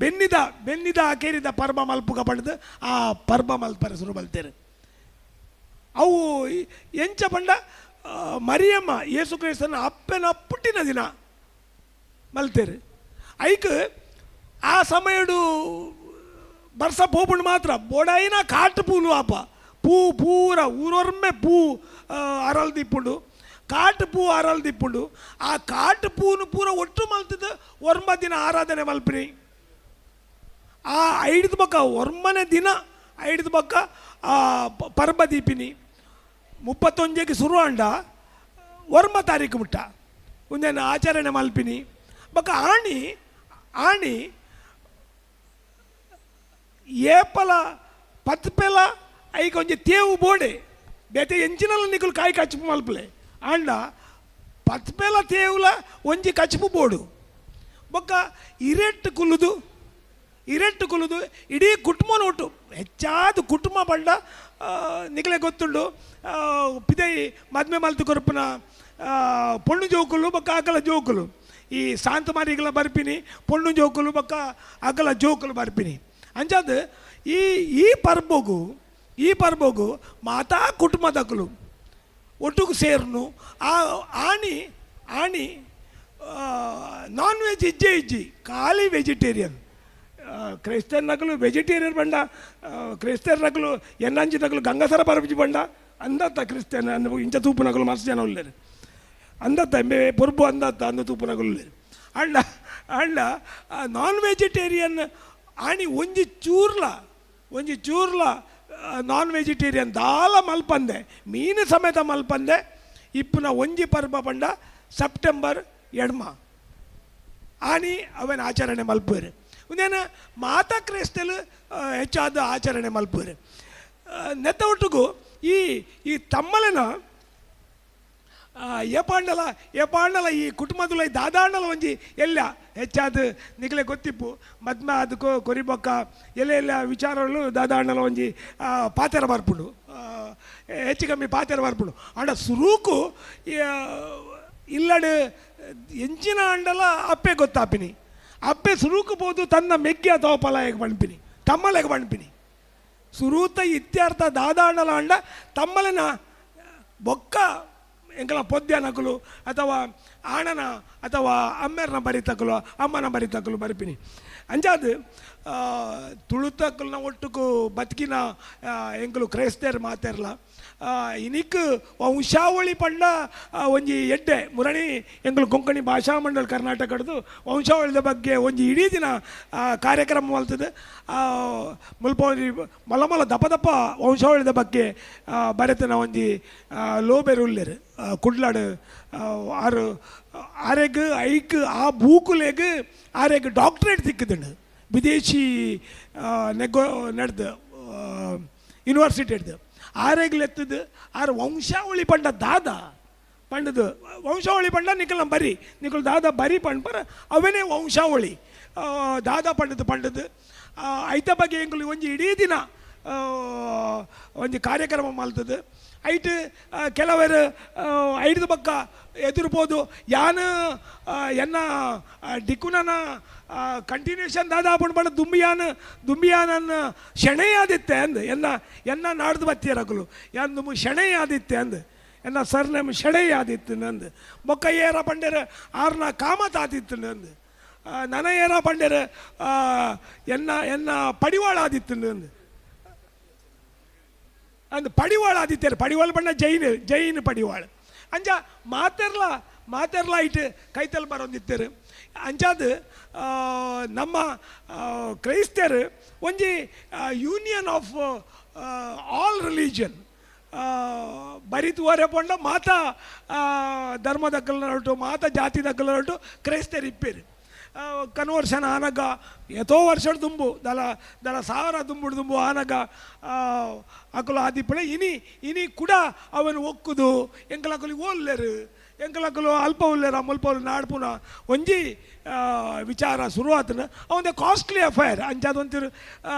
ಬೆನ್ನಿದ ಕೇರಿದ ಪರ್ಬ ಮಲ್ಪುಗ ಪಡೆದು ಆ ಪರ್ಬ ಮಲ್ಪರ ಶುರು ಬಲ್ತೇರು ಅವು ಎಂಚ ಪಂಡ ಮರಿಯಮ್ಮ ಯೇಸು ಕ್ರೈಸ್ತನ ಅಪ್ಪನ ಪುಟ್ಟಿನ ದಿನ ಮಲ್ತೇರು ಐಕ್ ಆ ಸಮಯಡು ಬರ್ಸ ಪೋಪುಂಡು ಮಾತ್ರ ಬೋಡಾಯಿನ ಕಾಟು ಪೂಲು ಆಪ ಪೂ ಪೂರ ಊರೊರ್ಮೆ ಪೂ ಅರಲ್ದಿಪ್ಪುಂಡು ಕಾಟು ಪೂ ಅರಲ್ದಿಪ್ಪುಂಡು ಆ ಕಾಟು ಪೂನು ಪೂರ ಒಟ್ಟು ಮಲ್ತಿದ್ದು 9 ದಿನ ಆರಾಧನೆ ಮಲ್ಪಿನಿ ಆ 5 ಬಕ್ಕ 1 ದಿನ 5 ಬಕ್ಕ ಪರ್ಬ ದೀಪಿನಿ 31ಗೆ ಶುರು ಅಂಡ 1 ತಾರೀಕು ಮುಟ್ಟ ಒಂದೇನು ಆಚರಣೆ ಮಲ್ಪಿನಿ ಬಕ್ಕ ಆಣಿ ಏಪಲ ಪತ್ಪೆಲ ಐಕ ಒಂಜಿ ತೇವು ಬೋಡೆ ಬೇತೆ ಎಂಚಿನಲ್ಲ ನಿಕುಲು ಕಾಯಿ ಕಚ್ಚು ಮಲ್ಪಲೆ ಅಂಡ ಪತ್ಪೆಲ ತೇವುಲ ಒಂಜಿ ಕಚ್ಚುಪು ಬೋಡು ಬೊಕ್ಕ ಇರೆಟ್ಟು ಕುಲುದು ಇಡೀ ಕುಟುಂಬನ ಒಟ್ಟು ಹೆಚ್ಚಾದ ಕುಟುಂಬ ಬಂಡ ನಿಗಲೆ ಗೊತ್ತುಂಡು ಪಿದೈ ಮದ್ಮೆ ಮಲ್ತು ಕೊರಪನ ಪೊಣ್ಣು ಜೋಕುಲು ಬೊಕ್ಕ ಅಗಲ ಜೋಕುಲು ಈ ಶಾಂತ ಮಾರಿಗಳ ಬರ್ಪಿನಿ ಪೊಣ್ಣು ಜೋಕುಲು ಬೊಕ್ಕ ಅಗಲ ಜೋಕುಲು ಬರ್ಪಿನಿ ಅಂಚಾದ ಈ ಪರ್ಬಗು ಮಾತಾ ಕುಟುಂಬದಕ್ಕಲು ಒಟ್ಟಿಗೆ ಸೇರ್ನು ಆ ಆಣಿ ನಾನ್ ವೆಜ್ ಇಜ್ಜಿ ಖಾಲಿ ವೆಜಿಟೇರಿಯನ್ ಕ್ರೈಸ್ತರ್ ನಕಲು ವೆಜಿಟೇರಿಯನ್ ಬಂಡ ಕ್ರೈಸ್ತರ್ ನಕಲು ಎನ್ನಂಚಿ ನಕಲು ಗಂಗಸರ ಬರಬಿಜಿ ಬಂಡ ಅಂದತ್ತ ಕ್ರಿಸ್ತೇನ್ ಇಂಚ ತೂಪು ನಕಲು ಮಸ್ತ್ ಜನ ಉಳ್ಳೇರು ಅಂದತ್ತ ಪೊರ್ಬು ಅಂದತ್ತ ಅಂದ ತೂಪು ನಕಲು ಉಳ್ಳೇರು ಅಂಡ ನಾನ್ ವೆಜಿಟೇರಿಯನ್ ಆಣಿ ಒಂಜಿ ಚೂರ್ಲ ನಾನ್ ವೆಜಿಟೇರಿಯನ್ ದಾಲ ಮಲ್ಪಂದೆ ಮೀನು ಸಮೇತ ಮಲ್ಪಂದೆ ಇಪ್ಪುನ ಒಂಜಿ ಪರ್ಬ ಪಂಡ ಸೆಪ್ಟೆಂಬರ್ 2 ಆಣಿ ಅವನ ಆಚರಣೆ ಮಲ್ಪುವೆರು ಒಂದೇನು ಮಾತಾ ಕ್ರೈಸ್ತಲು ಹೆಚ್ಚಾದ ಆಚರಣೆ ಮಲ್ಪುವೆರು ನೆತ್ತ ಒಟ್ಟಿಗೂ ಈ ತಮ್ಮಲೆನ ಏಪಾಂಡಲ ಈ ಕುಟುಂಬದ ದಾದಾಂಡಲ ಒಂಜಿ ಎಲ್ಲ ಹೆಚ್ಚಾದ ನಿಗಲೆ ಗೊತ್ತಿಪ್ಪು ಮದ್ಮ ಅದಕ್ಕೂ ಕೊರಿಬೊಕ್ಕ ಎಲ್ಲ ವಿಚಾರಗಳು ದಾದಾಂಡಲ ಒಂಜಿ ಪಾತೆರ ಬರ್ಪುಂಡು ಹೆಚ್ಚು ಕಮ್ಮಿ ಪಾತೆರ ಬರ್ಪುಂಡು ಅಂಡ ಸುರೂಕು ಇಲ್ಲಡು ಎಂಚಿನ ಅಂಡಲ ಅಪ್ಪೆ ಗೊತ್ತಾಪಿನಿ ಅಪ್ಪೆ ಸುರುಕುಬೋದು ತನ್ನ ಮೆಗ್ಗೆ ಅಥವಾ ಪಲಾಯಗೆ ಬಣ್ಪಿನಿ ತಮ್ಮಲೆಗೆ ಬಣ್ಪಿನಿ ಸುರೂತ ಇತ್ಯರ್ಥ ದಾದಾಂಡಲ ಅಂಡ ತಮ್ಮಲಿನ ಬೊಕ್ಕ ಎಂಕಲ ಪೊದ್ಯ ನಕಲು ಅಥವಾ ಆಣನ ಅಥವಾ ಅಮ್ಮೆರ್ನ ಬರಿತಕಲು ಅಮ್ಮನ ಬರಿತಕಲು ಬರ್ಪಿನಿ ಅಂಜಾದು ತುಳುತಕ್ಕಲ್ನ ಒಟ್ಟುಕು ಬದುಕಿನ ಎಂಕಲು ಕ್ರೈಸ್ತರು ಮಾತಾರಲ್ಲ ಇನಿಕ್ ವಂಶಾವಳಿ ಪಂಡ ಒಂಜಿ ಎಡ್ಡೆ ಮುರಣಿ ಎಂಕಲು ಕೊಂಕಣಿ ಭಾಷಾ ಮಂಡಳ ಕರ್ನಾಟಕದ್ದು ವಂಶಾವಳಿದ ಬಗ್ಗೆ ಒಂಜಿ ಇಡೀ ದಿನ ಕಾರ್ಯಕ್ರಮ ಮಲ್ತದೆ ಮುಲ್ಪ ಮಲ ದಪ್ಪ ದಪ್ಪ ವಂಶಾವಳಿದ ಬಗ್ಗೆ ಬರೆತನ ಒಂಜಿ ಲೋಬೆರು ಉಲ್ಲೆರು ಕುಡ್ಲಾಡು ಆರು ಆರೆಗ್ ಐಕ್ ಆ ಬೂಕುಲೆಗ್ ಆರೆಗ್ ಡಾಕ್ಟ್ರೇಟ್ ಸಿಕ್ಕಿದನು ವಿದೇಶಿ ನೆಗೋ ನಡೆದು ಯೂನಿವರ್ಸಿಟಿ ಹಿಡ್ದು ಆರೆಗ್ಲೆತ್ತದು ಆರು ವಂಶಾವಳಿ ಪಂಡ ದಾದ ಪಂಡದು ವಂಶಾವಳಿ ಪಂಡ ನಿಕಲ್ ಬರಿ ನಿಕಲ್ ದಾದ ಬರಿ ಪಂಡ್ ಪರ ಅವನೇ ವಂಶಾವಳಿ ದಾದ ಪಂಡದು ಐತ ಬಗ್ಗೆ ಎಂಕುಲು ಒಂಜಿ ಇಡೀ ದಿನ ಒಂಜಿ ಕಾರ್ಯಕ್ರಮ ಮಲ್ತದು ಐಟ್ ಕೆಲವರು ಐದು ಬಕ್ಕ ಎದುರ್ಬೋದು ಯಾನು ಎನ್ನ ಡಿಕ್ಕುನನ ಕಂಟಿನ್ಯೂಷನ್ ದಾದ ಪಂಡ ದುಂಬಿಯಾನನ್ನ ಶೆಣೆಯಾದಿತ್ತೆ ಅಂದು ಎನ್ನ ನಾಡ್ದು ಬತ್ತಿಯರಕಲು ಯಾನ್ ದುಂಬು ಶೆಣೆಯಾದಿತ್ತೆ ಅಂದು ಎನ್ನ ಸರ್ನೇಮ್ ಶೆಣೆಯಾದಿತ್ತು ನಂದು ಬೊಕ್ಕ ಏರ ಪಂಡೆರ ಆರ್ನ ಕಾಮತಾದಿತ್ತು ನಂದು ನನ ಏರ ಪಂಡೆರ ಎನ್ನ ಪಡಿವಾಳಾದಿತ್ತು ನಂದು ಅಂದು ಪಡಿವಾಳ ಆದಿತ್ಯರು ಪಡಿವಾಳ ಬಣ್ಣ ಜೈನ್ ಪಡಿವಾಳ ಅಂಜ ಮಾತೆರ್ಲ ಇಟ್ಟು ಕೈತಲ್ ಬರೋದಿತ್ತರು ಅಂಚಾದು ನಮ್ಮ ಕ್ರೈಸ್ತರು ಒಂಜಿ ಯೂನಿಯನ್ ಆಫ್ ಆಲ್ ರಿಲಿಜನ್ ಬರಿತುವರೆ ಪಂಡ ಮಾತ ಧರ್ಮದಕ್ಕಲನೊಟ್ಟು ಮಾತ ಜಾತಿ ದಕ್ಕಲನೊಟ್ಟು ಕ್ರೈಸ್ತರು ಇಪ್ಪೇರು ಕನ್ವರ್ಷನ್ ಆನಗ ಎಷ್ಟೋ ವರ್ಷ ದುಂಬು ದಲ ಸಾವಿರ ದುಂಬು ಆನಗ ಅಕಲು ಆದಿಪ್ಪಳೆ ಇನಿ ಕೂಡ ಅವನು ಒಕ್ಕುದು ಎಂಕಲಕಲು ಓಲ್ಲೆರು ಎಂಕಲಕಲು ಅಲ್ಪ ಉಲ್ಲೆರ ಮುಲ್ಪ ನಾಡ್ಪುನ ಒಂಜಿ ವಿಚಾರ ಶುರುವಾತನ ಅವಂದೆ ಕಾಸ್ಟ್ಲಿ ಅಫೇರ್ ಅಂಚಾದೊಂತಿರು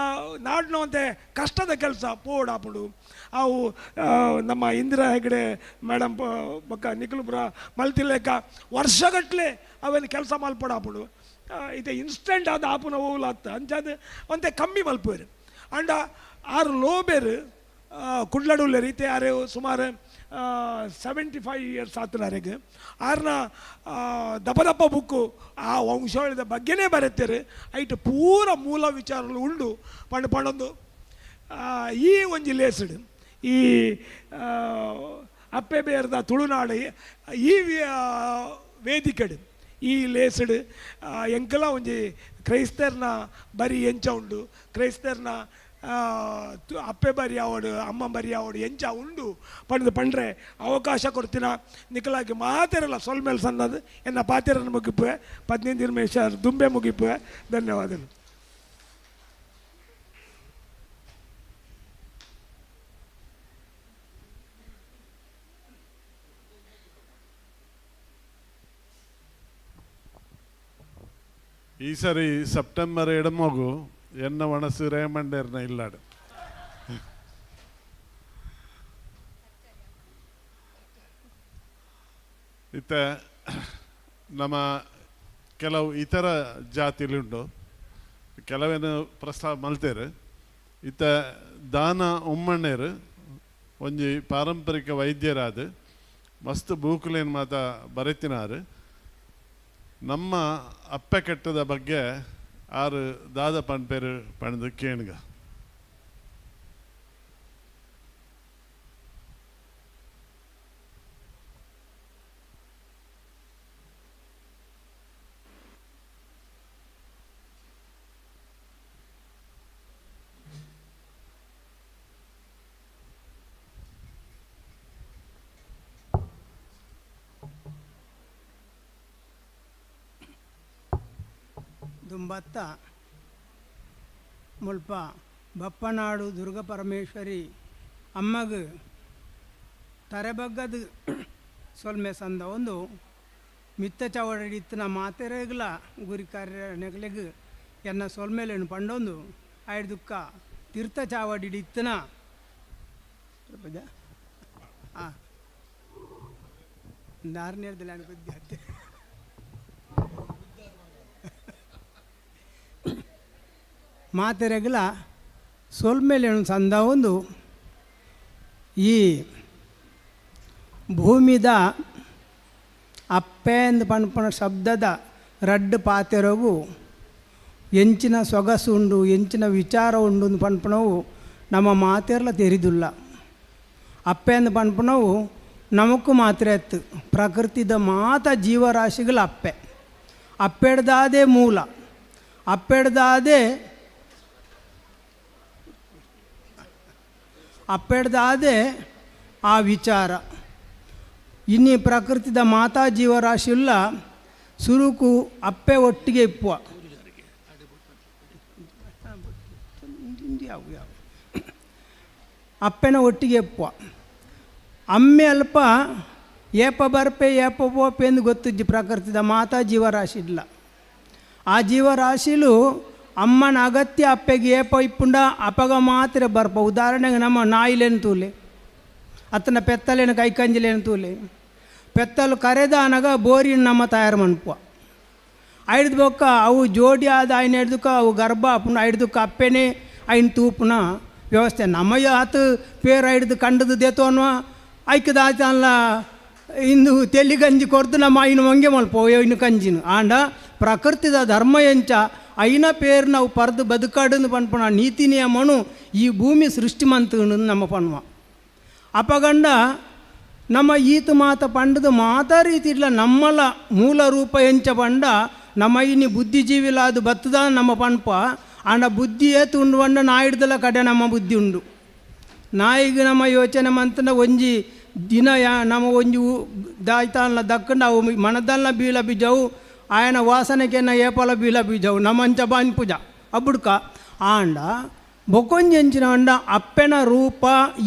ನಾಡಿನ ಒಂದೇ ಕಷ್ಟದ ಕೆಲಸ ಪೋಡಾಪುಡು ಅವು ನಮ್ಮ ಇಂದಿರಾ ಹೆಗಡೆ ಮೇಡಮ್ ಬೊಕ್ಕ ನಿಖಲುಪುರ ಮಲ್ತಿಲೇಕ ವರ್ಷಗಟ್ಟಲೆ ಅವನು ಕೆಲಸ ಮಲ್ಪಡಾಪುಡು ಇದು ಇನ್ಸ್ಟೆಂಟ್ ಆದ ಆಪುನ ಹೋಗ್ಲಾತ್ತ ಅಂಚಾದ ಒಂದೇ ಕಮ್ಮಿ ಮಲ್ಪೇರು ಅಂಡ ಆರು ಲೋಬೇರು ಕುಡ್ಲಡುಲ್ಲೆ ರೀತಿ ಯಾರು ಸುಮಾರು 75 ಇಯರ್ಸ್ ಆತನವರೆಗೆ ಆರ್ನ ದಪ್ಪ ಬುಕ್ಕು ಆ ವಂಶಾವಳಿದ ಬಗ್ಗೆನೇ ಬರೆತಾರೆ ಐಟ್ ಪೂರ ಮೂಲ ವಿಚಾರಗಳು ಉಂಡು ಪಂಡೊಂದು ಈ ಒಂಜಿ ಲೇಸಡು ಈ ಅಪ್ಪೆ ಬೇರ್ದ ತುಳುನಾಡು ಈ ವೇದಿಕೆಡು ಈ ಲೇಸಡು ಎಂಕಲ ಒಂಜಿ ಕ್ರೈಸ್ತರ್ನ ಬರಿ ಎಂಚ ಉಂಡು ಕ್ರೈಸ್ತರ್ನ ಅಪ್ಪೆ ಬರಿ ಆವಡು ಅಮ್ಮ ಬರಿ ಆವಡು ಎಂಚ ಉಂಡು ಪಂಡ್ರೆ ಅವಕಾಶ ಕೊಡ್ತೀನ ನಿಖಲಾಗಿ ಮಾತಿರಲ್ಲ ಸೊಲ್ಮೇಲೆ ಸಣ್ಣದು ಎನ್ನ ಪಾತಿರನ್ನು ಮುಗಿಪುವೆ 15 ನಿಮಿಷ ದುಂಬೆ ಮುಗಿಪುವೆ ಧನ್ಯವಾದಗಳು. ಈ ಸರಿ ಸೆಪ್ಟೆಂಬರ್ 2 ಮಗು ಎನ್ನ ಮನಸ್ಸು ರೇಮಂಡೇರ್ನ ಇಲ್ಲಾಡು ಇತ್ತ ನಮ್ಮ ಕೆಲವು ಇತರ ಜಾತಿಲುಂಡು ಕೆಲವೇನು ಪ್ರಸ್ತಾವ ಮಲ್ತೇರು ಇತ್ತ ದಾನ ಉಮ್ಮಣ್ಣೇರು ಒಂಜಿ ಪಾರಂಪರಿಕ ವೈದ್ಯರಾದ ಮಸ್ತ್ ಬೂಕುಲೇನು ಮಾತ ಬರೆತಿನಾರು ನಮ್ಮ ಅಪ್ಪೆ ಕೆಟ್ಟದ ಬಗ್ಗೆ ಆರು ದಾದ ಪಂಪೇರು ಪಣದು ಕೇಣ್ಗ ದುಂಬತ್ತ ಮುಲ್ಪ ಬಪ್ಪನಾಡು ದುರ್ಗ ಪರಮೇಶ್ವರಿ ಅಮ್ಮಗ ತರೆಬಗ್ಗದ ಸೊಲ್ಮೆ ಸಂದ ಒಂದು ಮಿತ್ತ ಚವಡಿತ್ತಿನ ಮಾತೆರೆಗ್ಲ ಗುರಿ ಕಾರ್ಯ ನೆಗಲೆಗ್ ಎನ್ನ ಸೊಲ್ಮೇಲೇನು ಪಂಡೊಂದು ಆಯ್ಡು ದುಃಖ ತೀರ್ಥ ಚಾವಡಿಡಿತ್ತಿನ ದಾರ್ನೇರದಲ್ಲಿ ಅಣ್ಣ ವಿದ್ಯಾರ್ಥಿ ಮಾತೆರೆಗಲ ಸೊಲ್ಮೇಲೆ ಸಂದ ಒಂದು ಈ ಭೂಮಿದ ಅಪ್ಪೆ ಎಂದು ಪನ್ಪನ ಶಬ್ದದ ರಡ್ಡು ಪಾತೆರಗು ಎಂಚಿನ ಸೊಗಸು ಉಂಡು ಎಂಚಿನ ವಿಚಾರ ಉಂಡು ಎಂದು ಪನ್ಪನವು ನಮ್ಮ ಮಾತೆರ್ಲ ತೆರಿದುಲ್ಲ ಅಪ್ಪೆ ಎಂದು ಪನ್ಪನವು ನಮಕ್ಕೂ ಮಾತ್ರ ಎತ್ತು ಪ್ರಕೃತಿದ ಮಾತ ಜೀವರಾಶಿಗಳ ಅಪ್ಪೆ ಅಪ್ಪೆಡ್ದಾದೇ ಮೂಲ ಅಪ್ಪೆಡ್ದಾದೇ ಆ ವಿಚಾರ ಇನ್ನಿ ಪ್ರಕೃತಿದ ಮಾತಾ ಜೀವರಾಶಿಲ್ಲ ಸುರುಕು ಅಪ್ಪೆ ಒಟ್ಟಿಗೆ ಇಪ್ಪುವ ಅಪ್ಪೆನ ಒಟ್ಟಿಗೆ ಇಪ್ಪುವ ಅಮ್ಮೆ ಅಲ್ಪ ಏಪ ಬರ್ಪೆ ಏಪ ಪೋಪೆ ಎಂದು ಗೊತ್ತಿಜ್ಜಿ ಪ್ರಕೃತಿದ ಮಾತಾ ಜೀವರಾಶಿ ಇಲ್ಲ ಆ ಜೀವರಾಶಿಲು ಅಮ್ಮನ ಅಗತ್ಯ ಅಪ್ಪೆಗೆ ಏಪ ಇಪ್ಪುಂಡ ಅಪಗ ಮಾತ್ರ ಬರ್ಪ ಉದಾಹರಣೆಗೆ ನಮ್ಮ ನಾಯಿಲೇನು ತೂಲೆ ಅತ್ತನ ಪೆತ್ತಲೇನು ಕೈಕಂಜಿಲೇನು ತೂಲೆ ಪೆತ್ತಲು ಕರೆದ ಅನಗ ಬೋರಿನ ನಮ್ಮ ತಯಾರು ಮನ್ಪುವ ಐಡ್ದು ಬೊಕ್ಕ ಅವು ಜೋಡಿ ಆದ ಐನ ಹಿಡ್ದಕ್ಕ ಅವು ಗರ್ಭ ಅಪ್ಪನ ಐಡ್ದಕ್ಕ ಅಪ್ಪೆನೇ ಐನ್ ತೂಪುನ ವ್ಯವಸ್ಥೆ ನಮ್ಮಯ್ಯ ಆತು ಪೇರು ಹಿಡ್ದು ಕಂಡದು ದೇತು ಅನ್ನುವ ಐಕ್ಯದ ಆಯ್ತಲ್ಲ ಇಂದು ತೆಲ್ಲಿ ಗಂಜಿ ಕೊರ್ದು ನಮ್ಮ ಐನ ಮಂಗೆ ಮಲ್ಪೋ ಇನ್ನು ಕಂಜಿನ ಆಂಡ ಪ್ರಕೃತಿದ ಧರ್ಮ ಎಂಚ ಐನ ಪೇರು ನಾವು ಪರ್ದು ಬದುಕಾಡು ಪನ್ಪಣ ನೀತಿ ನಿಯಮನು ಈ ಭೂಮಿ ಸೃಷ್ಟಿ ಮಂತು ನಮ್ಮ ಪನ್ವ ಅಪಗಂಡ ನಮ್ಮ ಈತು ಮಾತ ಪಂಡದು ಮಾತಾ ರೀತಿ ಇಲ್ಲ ನಮ್ಮಲ ಮೂಲ ರೂಪ ಎಂಚ ಪಂಡ ನಮ್ಮ ಇನಿ ಬುದ್ಧಿಜೀವಿಲ ಅದು ಬತ್ತದ ನಮ್ಮ ಪನ್ಪ ಆಂಡ ಬುದ್ಧಿ ಏತು ಉಂಡು ಪಂಡ ನಾಯಿಡ್ದಲ ಕಡೆ ನಮ್ಮ ಬುದ್ಧಿ ಉಂಡು ನಾಯಿಗೆ ನಮ್ಮ ಯೋಚನೆ ಮಂತನ ಒಂಜಿ ದಿನ ನಮ್ಮ ಒಂಜಿ ದಾಯ್ತಾನ್ಲ ದಕ್ಕಂಡು ಅವು ಮನದಲ್ಲ ಬೀಳ ಬೀಜವು ఆయన వాసనకెన్న ఏపల బీల బీజవు నమంచ బాని పూజ అప్పుడుక ఆండ బొకొంచెంచిన అండ అప్పెన రూప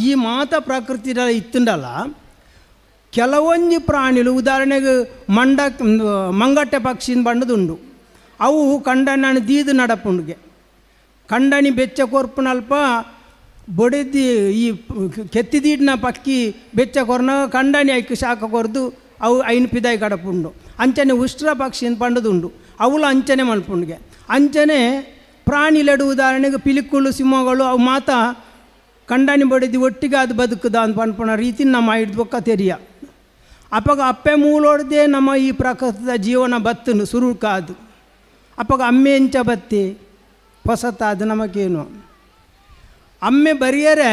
ఈ మాత ప్రకృతిలో ఇత్తుండల ಕೆಲವೊಂದು ಪ್ರಾಣಿಗಳು ಉದಾಹರಣೆಗೆ ಮಂಗಟ್ಟೆ ಪಕ್ಷಿನ ಬಂಡದುಂಡು ಅವು ಕಂಡಣ್ಣನ ದೀದು ನಡಪುಂಡಿಗೆ ಕಂಡನಿ ಬೆಚ್ಚ ಕೊರ್ಪುನಲ್ಪ ಬೊಡೆದಿ ಈ ಕೆತ್ತಿದೀಡಿನ ಪಕ್ಕಿ ಬೆಚ್ಚ ಕೊರ್ನ ಕಂಡನಿ ಐಕ್ ಶಾಖ ಕೊರ್ದು ಅವು ಐನು ಪಿದಾಯಿ ಕಡಪುಂಡು ಅಂಚನೆ ಉಷ್ಟ್ರ ಪಕ್ಷಿ ಪಂಡದುಂಡು ಅವಳು ಅಂಚನೆ ಮಲ್ಪುಂಡಿಗೆ ಅಂಚನೆ ಪ್ರಾಣಿಲೆಡು ಉದಾಹರಣೆಗೆ ಪಿಲಿಕುಳು ಸಿಂಹಗಳು ಅವು ಮಾತ ಕಂಡನಿ ಬಡಿದು ಒಟ್ಟಿಗೆ ಅದು ಬದುಕುದ ಅಂತ ಪನ್ಪಣ ರೀತಿ ನಮ್ಮ ಹಿಡ್ದೊಕ್ಕ ತೆರಿಯ ಅಪ್ಪಗ ಅಪ್ಪೆ ಮೂಲೋಡ್ದೆ ನಮ್ಮ ಈ ಪ್ರಕೃತಿದ ಜೀವನ ಬತ್ತನು ಸುರುಕಾದು ಅಪ್ಪಗ ಅಮ್ಮೆ ಎಂಚ ಬತ್ತಿ ಹೊಸತಾದು ನಮಗೇನು ಅಮ್ಮೆ ಬರಿಯರೆ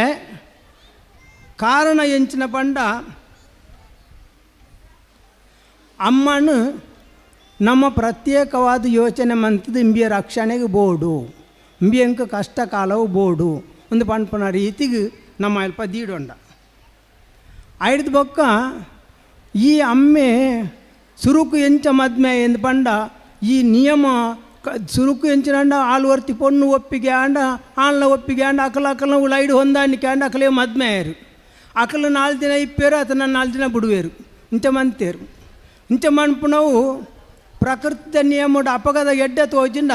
ಕಾರಣ ಎಂಚಿನ ಪಂಡ ಅಮ್ಮನು ನಮ್ಮ ಪ್ರತ್ಯೇಕವಾದ ಯೋಚನೆ ಮಂತದ್ದು ಇಂಬಿಯ ರಕ್ಷಣೆಗೆ ಬೋಡು ಇಂಬಿಯಂಕ ಕಷ್ಟ ಕಾಲವು ಬೋಡು ಒಂದು ಪನ್ಪನ ರೀತಿಗೆ ನಮ್ಮ ಅಲ್ಪ ದೀಡೊಂಡ ಐಡ್ದು ಬೊಕ್ಕ ಈ ಅಮ್ಮೆ ಸುರುಕು ಎಂಚ ಮದ್ಮೆ ಎಂದು ಪಂಡ ಈ ನಿಯಮ ಸುರುಕು ಎಂಚಿನಂಡ ಆಲ್ವರ್ತಿ ಪೊಣ್ಣು ಒಪ್ಪಿಗೆ ಆಂಡ ಆಳ್ನ ಒಪ್ಪಿಗೆ ಆಂಡ ಅಕಲನ ಉಳೈಡು ಹೊಂದಾಣಿಕೆ ಆಂಡ ಅಕಲೇ ಮದ್ಮೆಯರು ಅಕಲು 4 ದಿನ ಇಪ್ಪೇರು ಅಥವಾ 4 ದಿನ ಬಿಡುವೇರು ಇಂಚ ಮಂತೇರು ಇಂಚ ಮನ್ಪುನವು ಪ್ರಕೃತಿದ ನಿಯಮದ ಅಪಗದ ಎಡ್ಡೆ ತೋಜಿಂದ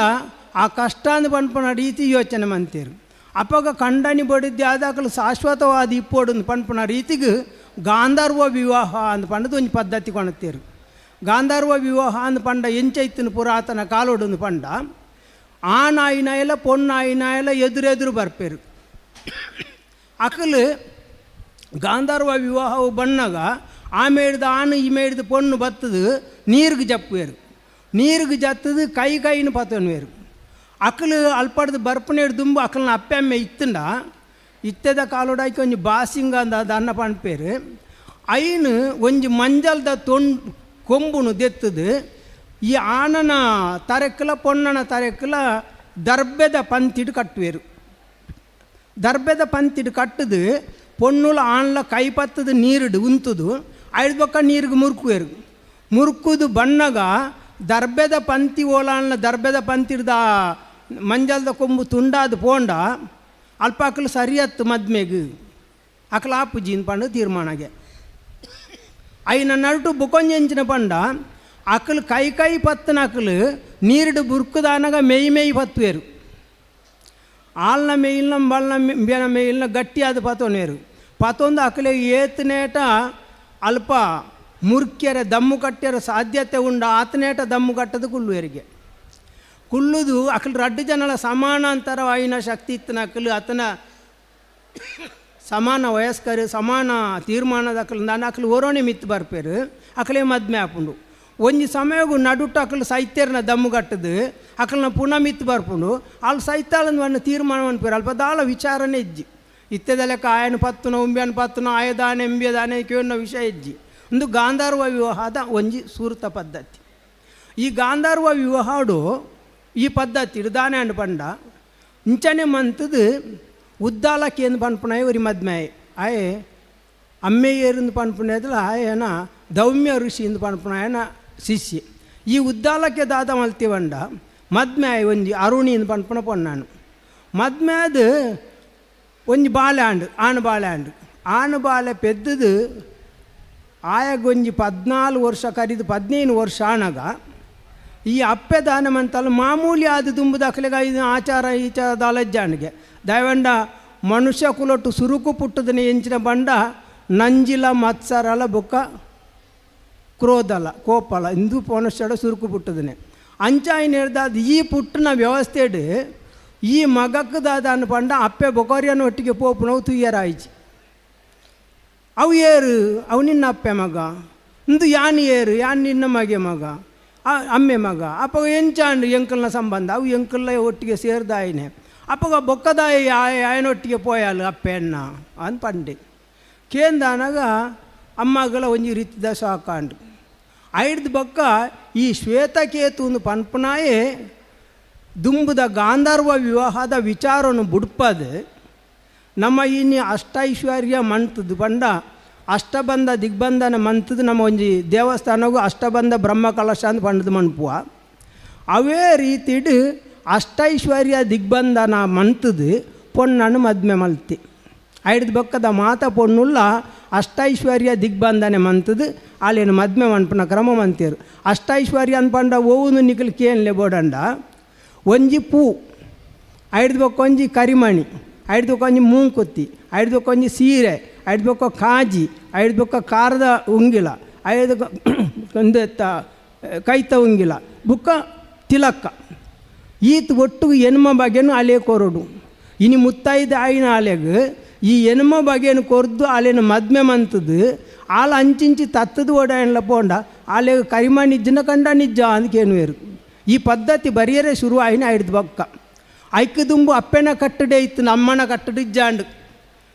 ಆ ಕಷ್ಟ ಅಂದು ಪನ್ಪನ ರೀತಿ ಯೋಚನೆ ಮಂತೇರು ಅಪಗ ಕಂಡನಿ ಬಡಿದ್ದೆ ಆದಾಕಲು ಶಾಶ್ವತವಾದ ಇಪ್ಪೋಡು ಪನ್ಪನ ರೀತಿಗೆ ಗಾಂಧರ್ವ ವಿವಾಹ ಅಂದು ಪಂಡದು ಒಂದು ಪದ್ಧತಿ ಕೊಣತ್ತೇರು ಗಾಂಧರ್ವ ವಿವಾಹ ಅಂದು ಪಂಡ ಎಂಚೈತಿನ ಪುರಾತನ ಕಾಲೋಡು ಪಂಡ ಆನಾಯಿನ ಎಲ್ಲ ಪೊಣ್ಣಾಯಿನ ಎಲ್ಲ ಎದುರೆದುರು ಬರ್ಪೇರು ಅಕಲು ಗಾಂಧರ್ವ ವಿವಾಹವು ಬಣ್ಣಗ ಆಮೇಡ್ದು ಆನು ಈ ಮೇಡ್ದು ಪೊಣ್ಣು ಬತ್ತದು ನೀರಿಗೆ ಜಪ್ಪುವೇರು ನೀರಿಗೆ ಜತ್ತದು ಕೈನ ಪತನ್ವೇರು ಅಕಲು ಅಲ್ಪಡ್ದು ಬರ್ಪನೇಡು ದುಂಬು ಅಕಲ್ನ ಅಪ್ಪೆ ಅಮ್ಮೆ ಇತ್ತಂಡ ಇತ್ತದ ಕಾಲೋಡಾಕಿ ಒಂಜಿ ಬಾಸಿಂಗ ಅಂದ ಅದು ಅನ್ನ ಪಣ್ಪೇರು ಐನು ಒಂಜಿ ಮಂಜಲ್ದ ಕೊಂಬುನು ದೆತ್ತದು ಈ ಆನನ ತರೆಕ್ಕಲ ಪೊಣ್ಣನ ತರೆಕ್ಕಲ ದರ್ಬೆದ ಪಂತಿಡು ಕಟ್ಟುವೇರು ದರ್ಬೆದ ಪಂತಿಡು ಕಟ್ಟದು ಪೊಣ್ಣುಲ ಆನ್ಲ ಕೈ ಪತ್ತದು ನೀರುಡು ಉಂತದು ಐದು ಬೊಕ್ಕ ನೀರಿಗೆ ಮುರುಕುವೇರು ಮುರುಕುದು ಬಣ್ಣಗ ದರ್ಬೆದ ಪಂತಿ ಓಲಾನ್ಲ ದರ್ಬೆದ ಪಂತಿಡ್ದ ಮಂಜಲ್ದ ಕೊಂಬು ತುಂಡಾದ ಪೋಂಡ ಅಲ್ಪ ಅಕಲು ಸರಿಯತ್ತು ಮದ್ಮೆಗೆ ಅಕಲ ಆಪುಜಿನ ಪಂಡ ತೀರ್ಮಾನಗೆ ಐನ ನರಟು ಬುಕೊಂಜೆಂಚಿನ ಪಂಡ ಅಕಲು ಕೈ ಪತ್ತನ ಅಕಲು ನೀರುಡು ಬುರ್ಕುದಾನಗ ಮೇಯಿ ಪತ್ತುವೇರು ಆಲ್ನ ಮೇಯಿಲ್ನ ಬಲ್ನ ಬೇನ ಮೇಯಿಲ್ನ ಗಟ್ಟಿಯಾದ ಪತೋನೇರು ಪತೊಂದು ಅಕಲೆ ಏತನೇಟ ಅಲ್ಪ ಮುರ್ಕ್ಯರ ದಮ್ಮು ಕಟ್ಟ್ಯರ ಸಾಧ್ಯತೆ ಉಂಡ ಆತನೇಟ ದಮ್ಮು ಕಟ್ಟದು ಕುಲ್ಲುವರಿಗೆ ಕುಲ್ಲುದು ಅಕಲು ರಡ್ಡು ಜನల ಸಮಾನಾಂತರವಾಯಿನ ಶಕ್ತಿ ಇತ್ತನ ಅಕಲು ಆತನ ಸಮಾನ ವಯಸ್ಕರು ಸಮಾನ ತೀರ್ಮಾನದ ಅಕಲು ಓರೋಣೆ ಮಿತ್ತು ಬರ್ಪೇರು ಅಕಲೇ ಮದ್ಮೆ ಹಾಪುಂಡು ಒಂಜಿ ಸಮಯಗೂ ನಡುಟ್ಟು ಅಕಲು ಸೈತ್ಯರ್ನ ದಮ್ಮು ಕಟ್ಟದು ಅಕಲ್ನ ಪುನಃ ಮಿತ್ತು ಬರ್ಪುಂಡು ಅಲ್ಲಿ ಸೈತಾಳಂದು ಒಂದು ತೀರ್ಮಾನ ಅನ್ಪೇರು ಅಲ್ಪ ದಾಳ ವಿಚಾರನೇ ಇಜ್ಜಿ ಇತ್ತೆದ ಲೆಕ್ಕ ಆಯನ ಪತ್ತುನ ಉಂಬ್ಯಾನ ಪತ್ತುನ ಆಯದಾನೆ ಎಂಬಿಯದಾನೆ ಕೇಳಿನ ವಿಷಯ ಇಜ್ಜಿ ಒಂದು ಗಾಂಧರ್ವ ವಿವಾಹದ ಒಂಜಿ ಸೂರ್ತ ಪದ್ಧತಿ ಈ ಗಾಂಧರ್ವ ವಿವಾಹಡು ಈ ಪದ್ಧತಿ ದಾನೆ ಅಂಡು ಪಂಡ ಇಂಚನೆ ಮಂತದು ಉದ್ದಾಲಕ್ಕೆ ಎಂದು ಪನ್ಪುನಾಯ ಒರಿ ಮದ್ಮೆ ಆಯೆ ಅಮ್ಮೆಯರಿಂದ ಪನ್ಪುನೇದಲ್ಲ ಆಯನ ದೌಮ್ಯ ಋಷಿ ಎಂದು ಪನ್ಪುನಾಯನ ಶಿಷ್ಯ ಈ ಉದ್ದಾಲಕ್ಕೆ ದಾದ ಮಲ್ತಿವಂಡ ಮದ್ಮೆ ಆಯ್ ಒಂಜಿ ಅರುಣಿ ಎಂದು ಪನ್ಪುನ ಪೊನ್ನಾನು ಮದ್ಮೆ ಅದು ಒಂಜಿ ಬಾಲ್ಯಾಂಡು ಆಣು ಬಾಲೆ ಪೆದ್ದದು ಆಯಗೊಂಜಿ 14 ವರ್ಷ ಕರಿದು 15 ವರ್ಷ ಆನಗ ಈ ಅಪ್ಪೆ ದಾನಮಂತಲ್ಲ ಮಾಮೂಲಿ ಆದ ದುಂಬು ದಾಖಲೆಗ ಇದು ಆಚಾರ ಈಚಾರದ ಅಲಜ್ಜಾಣಿಗೆ ದಯವಂಡ ಮನುಷ್ಯ ಕುಲೊಟ್ಟು ಸುರುಕು ಪುಟ್ಟದನೆ ಎಂಚಿನ ಬಂಡ ನಂಜಿಲ ಮತ್ಸರಲ ಬೊಕ್ಕ ಕ್ರೋಧಲ ಕೋಪಲ ಇಂದು ಮನುಷ್ಯಡ ಸುರುಕು ಪುಟ್ಟದನೆ ಅಂಚಾಯಿನ ಹೇಳ್ದಾದ ಈ ಪುಟ್ಟನ ವ್ಯವಸ್ಥೆಡು ಈ ಮಗಕ್ಕದಾದ ಅನ್ಪಂಡ ಅಪ್ಪೆ ಬೊಕೋರಿಯನ ಒಟ್ಟಿಗೆ ಪೋಪು ನಾವು ತುಯ್ಯರಾಯ್ಚಿ ಅವು ಏರು ಅವು ನಿನ್ನ ಅಪ್ಪೆ ಮಗ ಇಂದು ಯಾನ್ ಏರು ಯಾನ್ ನಿನ್ನ ಮಗೆ ಮಗ ಅಮ್ಮೆ ಮಗ ಅಪ್ಪಗ ಎಂಚಾಂಡು ಎಂಕಲ್ನ ಸಂಬಂಧ ಅವು ಎಂಕಲ್ಲ ಒಟ್ಟಿಗೆ ಸೇರ್ದಾಯಿನೆ ಅಪ್ಪಗ ಬೊಕ್ಕದಾಯಿ ಆಯನೊಟ್ಟಿಗೆ ಪೋಯಾಲು ಅಪ್ಪೆನ್ನ ಅಂತ ಪಂಡೆ ಕೇಂದಾನಾಗ ಅಮ್ಮಗಳ ಒಂಜಿ ರೀತಿದ ಸಾಕಾಂಡು ಐಡ್ದು ಬೊಕ್ಕ ಈ ಶ್ವೇತಕೇತುಂದು ಪನ್ಪನಾಯೇ ದುಂಬುದ ಗಾಂಧರ್ವ ವಿವಾಹದ ವಿಚಾರವನ್ನು ಬುಡ್ಪದು ನಮ್ಮ ಇನ್ನು ಅಷ್ಟೈಶ್ವರ್ಯ ಮಂತದ್ದು ಬಂಡ ಅಷ್ಟಬಂಧ ದಿಗ್ಬಂಧನ ಮಂತದ್ದು ನಮ್ಮ ಒಂಜಿ ದೇವಸ್ಥಾನಗೂ ಅಷ್ಟಬಂಧ ಬ್ರಹ್ಮ ಕಲಶ ಅಂತ ಪಂಡದು ಮನ್ಪುವ ಅವೇ ರೀತಿಡು ಅಷ್ಟೈಶ್ವರ್ಯ ದಿಗ್ಬಂಧನ ಮಂತದ್ದು ಪೊಣ್ಣನ್ನು ಮದ್ಮೆ ಮಲ್ತಿ ಐಡ್ದು ಬೊಕ್ಕದ ಮಾತ ಪೊಣ್ಣುಲ್ಲ ಅಷ್ಟೈಶ್ವರ್ಯ ದಿಗ್ಬಂಧನೆ ಮಂತದ್ದು ಅಲ್ಲೇನು ಮದ್ಮೆ ಮನ್ಪನ ಕ್ರಮ ಮಂತೀರು ಅಷ್ಟೈಶ್ವರ್ಯ ಅನ್ಪಂಡ ಓವನು ನಿಖಲ್ ಕೇಳಲೆ ಬೋಡಂಡ ಒಂಜಿ ಪೂ ಐಡ್ದು ಬೊಕ್ಕ ಒಂಜಿ ಕರಿಮಣಿ ಐಡ್ದು ಬೊಕ್ಕ ಒಂಜಿ ಮೂಂಕೊತ್ತಿ ಐಡ್ದು ಬೊಕ್ಕ ಒಂಜಿ ಸೀರೆ ಐಡ್ದು ಬೊಕ್ಕ ಕಾಜಿ ಐಡ್ದು ಬೊಕ್ಕ ಕಾರದ ಉಂಗಿಲ ಐದು ಒಂದು ಕೈತ ಉಂಗಿಲ ಬುಕ್ಕ ತಿಲಕ್ಕ ಈತ್ ಒಟ್ಟು ಎನ್ಮ ಬಗೆನು ಅಲೆ ಕೊರಡು ಇನ್ನು ಮುತ್ತೈದು ಆಯಿನ ಅಲೆಗೆ ಈ ಎನ್ಮ ಬಗೆನು ಕೊರ್ದು ಅಲೆನ ಮದ್ಮೆ ಮಂತದ್ದು ಆಲ ಅಂಚಿಂಚಿ ತತ್ತದು ಓಡಾಯನ್ಲ ಪೋಂಡ ಅಲೆಗೆ ಕರಿಮಣಿ ನಿಜ್ಜನ ಕಂಡ ನಿಜ್ಜ ಅಂದ್ಕೇನುವೇರು ಈ ಪದ್ಧತಿ ಬರಿಯರೇ ಶುರು ಆಯಿನ ಐಡ್ದು ಬೊಕ್ಕ ಐಕ್ಕು ದುಂಬು ಅಪ್ಪೆನ ಕಟ್ಟಡೆ ಇತ್ತು ನಮ್ಮನ ಕಟ್ಟಡಿಜ್ಜಾಂಡು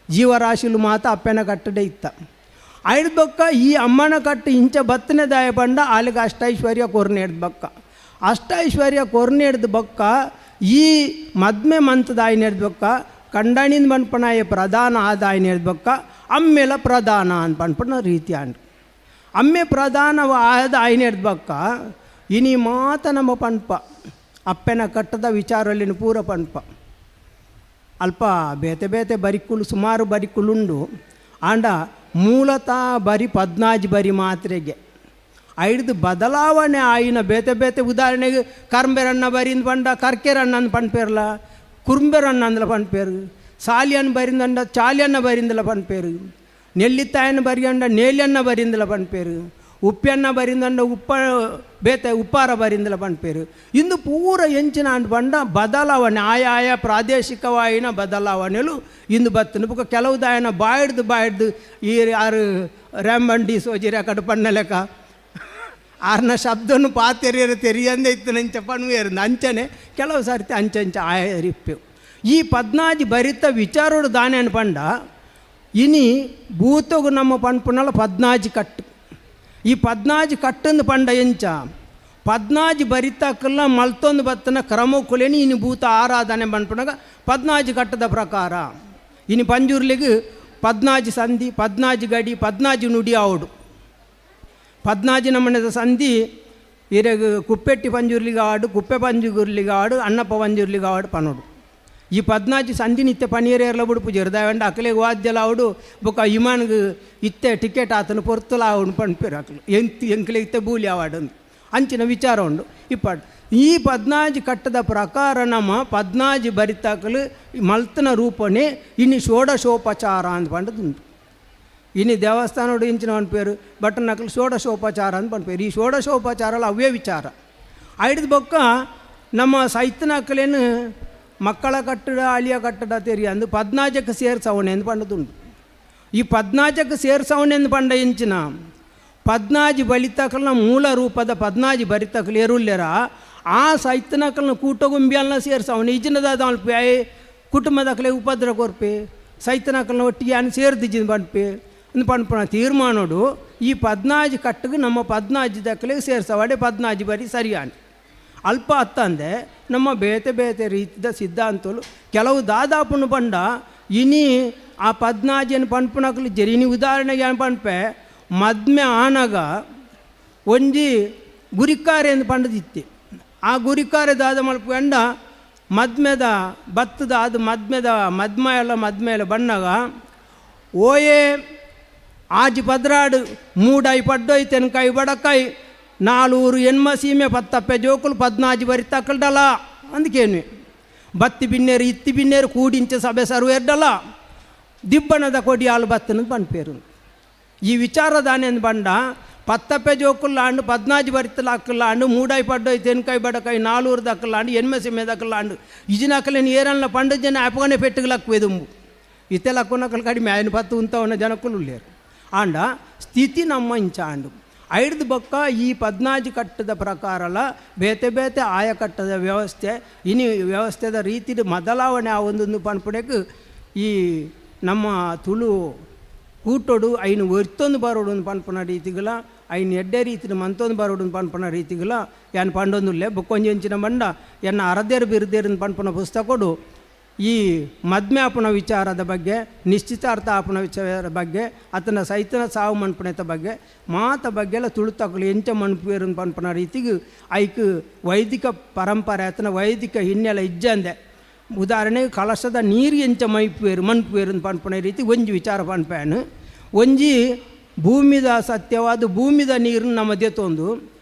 ಜೀವರಾಶಿಲು ಮಾತ ಅಪ್ಪೆನ ಕಟ್ಟಡೆ ಇತ್ತ ಐಡ್ದು ಬೊಕ್ಕ ಈ ಅಮ್ಮನ ಕಟ್ಟು ಇಂಚ ಬತ್ತನೆ ದಾಯ ಬಂಡ ಅಲ್ಲಿಗೆ ಅಷ್ಟೈಶ್ವರ್ಯ ಕೊರ್ನೇಡ್ದು ಬೊಕ್ಕ ಅಷ್ಟೈಶ್ವರ್ಯ ಕೊರ್ನೇಡ್ದು ಬೊಕ್ಕ ಈ ಮದ್ಮೆ ಮಂತದಾಯಿನೇಡ್ದು ಬೊಕ್ಕ ಕಂಡಣಿಂದ ಪನ್ಪನಾಯ ಪ್ರಧಾನ ಆದಾಯಿನೇಡ್ದು ಬೊಕ್ಕ ಅಮ್ಮೆಲ ಪ್ರಧಾನ ಅಂತ ಪನ್ಪನ ರೀತಿ ಅಂಡು ಅಮ್ಮೆ ಪ್ರಧಾನವ ಆದ ಆಯ್ನೇಡ್ದು ಬೊಕ್ಕ ಇನಿ ಮಾತ ನಮ್ಮ ಪನ್ಪ ಅಪ್ಪೆನ ಕಟ್ಟದ ವಿಚಾರಲ್ಲಿನ ಪೂರ ಪನ್ಪ ಅಲ್ಪ ಬೇತೆ ಬೇತೆ ಬರಿಕುಲು ಸುಮಾರು ಬರಿಕುಲುಂಡು ಆಂಡ ಮೂಲತಃ ಬರಿ 14 ಬರಿ ಮಾತ್ರೆಗೆ ಐಡ್ದು ಬದಲಾವಣೆ ಆಯಿನ ಬೇತೆ ಬೇತೆ ಉದಾಹರಣೆಗೆ ಕರ್ಂಬೆರಣ್ಣ ಬರಿಂದ ಪಂಡ ಕರ್ಕೆರಣ್ಣ ಅಂದು ಪನ್ಪೇರ್ಲ ಕುರುಂಬೆರಣ್ಣ ಅಂದಲ ಪನ್ಪೇರು ಸಾಲಿಯನ್ನ ಬರಿಂದಂಡ ಚಾಲಿಯನ್ನ ಬರಿಂದಲ ಪನ್ಪೇರು ನೆಲ್ಲಿತ್ತಾಯನ್ನ ಬರಿಯಂಡ ನೇಲಿಯನ್ನ ಬರಿಂದಲ ಪನ್ಪೇರು ಉಪ್ಪೆನ್ನ ಬರಿಂದಂಡ ಬೇತೆ ಉಪ್ಪಾರ ಬರಿಂದಲ ಪನ್ಪೇರು ಇಂದು ಪೂರ ಎಂಚಿನ ಅಂಡು ಪಂಡ ಬದಲಾವಣೆ ಆಯಾಯ ಪ್ರಾದೇಶಿಕವಾಯಿನ ಬದಲಾವಣೆಲು ಇಂದು ಬತ್ತನು ಬುಕ್ಕ ಕೆಲವು ದಾಯನ ಬಾಯ್ದು ಈ ಯಾರು ರ್ಯಾಂಬಂಡಿ ಸೋಜಿರಿ ಅಕಡೆ ಪಣ್ಣ ಲೆಕ್ಕ ಆರ್ನ ಶಬ್ದನು ಪಾತೆರಿಯರು ತೆರಿಯಂದೆ ಇತ್ತು ನಂಚ ಪಣ್ವೇರು ಅಂಚನೆ ಕೆಲವು ಸರ್ತಿ ಅಂಚಂಚ ಆಯರಿಪ್ಪೆವು ಈ 14 ಬರಿತ ವಿಚಾರೋಡು ದಾನೆ ಪಂಡ ಇನಿ ಭೂತಗು ನಮ್ಮ ಪನ್ಪುನಲ 14 ಕಟ್ಟು ಈ 14 ಕಟ್ಟಂದು ಪಂಡ ಎಂಚ 14 ಬರಿತಕ್ಕಲ್ಲ ಮಲ್ತೊಂದು ಬತ್ತನ ಕ್ರಮ ಕುಲೇನಿ ಇನ್ನು ಭೂತ ಆರಾಧನೆ ಪನ್ಪುನಾಗ 14 ಕಟ್ಟದ ಪ್ರಕಾರ ಇನ್ನು ಪಂಜೂರ್ಲಿಗೆ 14 ಸಂಧಿ 14 ಗಡಿ 14 ನುಡಿ ಆವಡು 14 ನಮೂನೆದ ಸಂಧಿ ಇರಗ ಕುಪ್ಪೆಟ್ಟಿ ಪಂಜೂರ್ಲಿಗೆ ಆಡು ಕುಪ್ಪೆ ಪಂಜುಗುರ್ಲಿಗೆ ಆಡು ಅಣ್ಣಪ್ಪ ಪಂಜೂರ್ಲಿಗೆ ಆಡು ಪನೋಡು ಈ 14 ಸಂಧಿ ನಿತ್ಯ ಪನೀರೇರ್ಲ ಬಿಡು ಪೂಜೆ ಇರ್ದಾವಂಡ ಅಕಲೆಗೆ ವಾದ್ಯಲ ಅವಡು ಬೊಕ್ಕ ವಿಮಾನ್ಗೆ ಇತ್ತೆ ಟಿಕೆಟ್ ಆತನು ಪೊರ್ತಲ ಅವನು ಪಣ್ಪೇರು ಅಕಲು ಎಂಕಲೆ ಇತ್ತೆ ಬೂಲಿ ಆವಾಡು ಅಂಚಿನ ವಿಚಾರ ಉಂಡು ಇಪ್ಪಡು ಈ 14 ಕಟ್ಟದ ಪ್ರಕಾರ ನಮ್ಮ 14 ಬರಿತಾಕಲು ಮಲ್ತನ ರೂಪಣೆ ಇನ್ನು ಷೋಡಶೋಪಚಾರ ಅಂತ ಪಂಡದುಂಟು ఇన్ని దేవస్థానం ఇంచిన అని పేరు బట్ నాకు షోడశోపచాರ ಅಂತ ಪನ್ಪೇರು. ಈ ಷೋಡಶೋಪಚಾರಲ್ಲ ಅವೇ ವಿಚಾರ ಐಡ್ದು ಬೊಕ್ಕ ನಮ್ಮ ಸೈತನಕ್ಕಲೇನು ಮಕ್ಕಳ ಕಟ್ಟಡ ಅಳಿಯ ಕಟ್ಟಡ ತೆರಿಯಂದು 14ಕ್ಕೆ ಸೇರ್ಸವಣೆ ಎಂದು ಪಂಡದುಂಟು. ಈ 14ಕ್ಕೆ ಸೇರ್ಸವಣೆ ಎಂದು ಪಂಡయించిన 14 ಬಲಿತಕಲ್ನ ಮೂಲ ರೂಪದ 14 ಬರಿತಕಲು ಎರುಲ್ಲೆರ ಆ ಸೈತನಕಲ್ನ ಕೂಟಗುಂಬಿಯಲ್ನ ಸೇರ್ಸವಣೆ ಇಜಿನದಾದ ಅಲ್ಪೆ ಕುಟುಂಬದಕಲೆ ಉಪದ್ರ ಕೊರ್ಪೆ ಸೈತನಕಲ್ನ ಒಟ್ಟಿಗೆ ಅನ್ನು ಸೇರ್ದಿಜಿನ ಪನ್ಪೆ ಅಂದು ಪನ್ಪಣ ತೀರ್ಮಾನೋಡು ಈ 14 ಕಟ್ಟಿಗೆ ನಮ್ಮ 14 ದಕ್ಕಲೆಗೆ ಸೇರ್ಸವಾಡೆ 14 ಬರಿ ಸರಿಯಾನೆ ಅಲ್ಪ ಅತ್ತಂದೆ ನಮ್ಮ ಬೇತೆ ಬೇತೆ ರೀತಿಯ ಸಿದ್ಧಾಂತಗಳು ಕೆಲವು ದಾದಾಪುನು ಬಂಡ ಇನಿ ಆ 14 ಪನ್ಪುನಕಲು ಜರಿನಿ ಉದಾಹರಣೆಗೆ ಏನು ಪನ್ಪೆ ಮದ್ಮೆ ಆನಗ ಒಂಜಿ ಗುರಿಕಾರೆ ಎಂದು ಪಂಡದಿತ್ತೆ. ಆ ಗುರಿಕಾರೆ ದಾದ ಮಲ್ಪಂಡ ಮದ್ಮೆದ ಭತ್ತದ ಅದು ಮದ್ಮ ಎಲ್ಲ ಬಣ್ಣಗ ಓಯೇ ಆಜಿ ಪದ್ರಾಡು ಮೂಡಾಯಿ ಪಡ್ಡೋಯ್ ತೆನ್ಕಾಯಿ ಬಡಕಾಯಿ 4 ಎನ್ಮ ಸೀಮೆ 10 ಜೋಕುಲು 14 ಬರಿ ತಕ್ಕಲ್ಡಲ್ಲ ಅಂದಕೇನು ಬತ್ತಿ ಬಿನ್ನೇರು ಇತ್ತಿ ಬಿನ್ನೇರು ಕೂಡಿಂಚೆ ಸಭೆ ಸರ್ವ ಎಡ್ಡಲ್ಲ ದಿಬ್ಬಣದ ಕೊಡಿ ಹಾಲು ಬತ್ತನದು ಪನ್ಪೇರು. ಈ ವಿಚಾರದಾನೆ ಅಂದು ಬಂಡ 10 ಜೋಕುಲ್ಲಾಂಡು 14 ಬರಿತಲ ಅಕ್ಕಲ್ಲಾಂಡು ಮೂಡಾಯಿ ಪಡ್ಡೋಯ್ ತೆನ್ಕಾಯಿ ಬಡಕಾಯಿ 4 ದಕ್ಕಲ್ಲಾಂಡು ಎನ್ಮ ಸೀಮೆ ದಕ್ಕಲ್ಲಾಂಡು ಇಜಿನಕ್ಕಲೇನು ಏರಲ್ಲ ಪಂಡ ಜನ ಆಪಗನೆ ಪೆಟ್ಟುಗಳಕ್ವೇದುಂಬು ಇತ್ತೆಲಕ್ಕನಕ್ಕಲು ಕಡಿಮೆ ఆయన 10 ಉಂತವನ್ನ ಜನಕ್ಕಲು ಉಳ್ಳೇರು ಆಂಡ ಸ್ಥಿತಿ ನಮ್ಮ ಇಂಚಾಂಡು ಐಡ್ದು ಬೊಕ್ಕ ಈ 14 ಕಟ್ಟದ ಪ್ರಕಾರಲ ಬೇತೆ ಬೇತೆ ಆಯ ಕಟ್ಟದ ವ್ಯವಸ್ಥೆ ಇನಿ ವ್ಯವಸ್ಥೆದ ರೀತಿ ಬದಲಾವಣೆ ಆ ಒಂದೊಂದು ಪನ್ಪುಡೆಗೆ ಈ ನಮ್ಮ ತುಳು ಕೂಟೋಡು ಐನು ಒರ್ತೊಂದು ಬರೋಡು ಪನ್ಪನ ರೀತಿಗಳ ಐನು ಎಡ್ಡೆ ರೀತಿ ಮಂತೊಂದು ಬರೋಡು ಪನ್ಪನ ರೀತಿಗಳ ಏನು ಪಂಡೊಂದುಲ್ಲೆ ಬೊಕ್ಕೊಂಜೆಂಚಿನ ಬಂಡ ಎನ್ನ ಅರದೇರು ಬಿರುದೇರು ಪನ್ಪನ ಪುಸ್ತಕಡು ಈ ಮದ್ಮ್ಯಾಪನ ವಿಚಾರದ ಬಗ್ಗೆ ನಿಶ್ಚಿತಾರ್ಥ ಆಪನ ವಿಚಾರದ ಬಗ್ಗೆ ಆತನ ಸೈತನ ಸಾವು ಮನ್ಪಣೆತ ಬಗ್ಗೆ ಮಾತ ಬಗ್ಗೆ ಎಲ್ಲ ತುಳುತಕ್ಕಳು ಎಂಚ ಮನ್ಪೇರು ಪನ್ಪನ ರೀತಿಗೆ ಐಕ್ ವೈದಿಕ ಪರಂಪರೆ ಆತನ ವೈದಿಕ ಹಿನ್ನೆಲೆ ಇಜ್ಜಂದೆ ಉದಾಹರಣೆಗೆ ಕಲಶದ ನೀರು ಎಂಚ ಮನ್ಪೇರು ಪನ್ಪನ ರೀತಿ ಒಂಜಿ ವಿಚಾರ ಪನ್ಪೇನು ಒಂಜಿ ಭೂಮಿದ ಸತ್ಯವಾದ ಭೂಮಿದ ನೀರನ್ನು ನಮ್ಮ ದೆತ್ತೊಂದು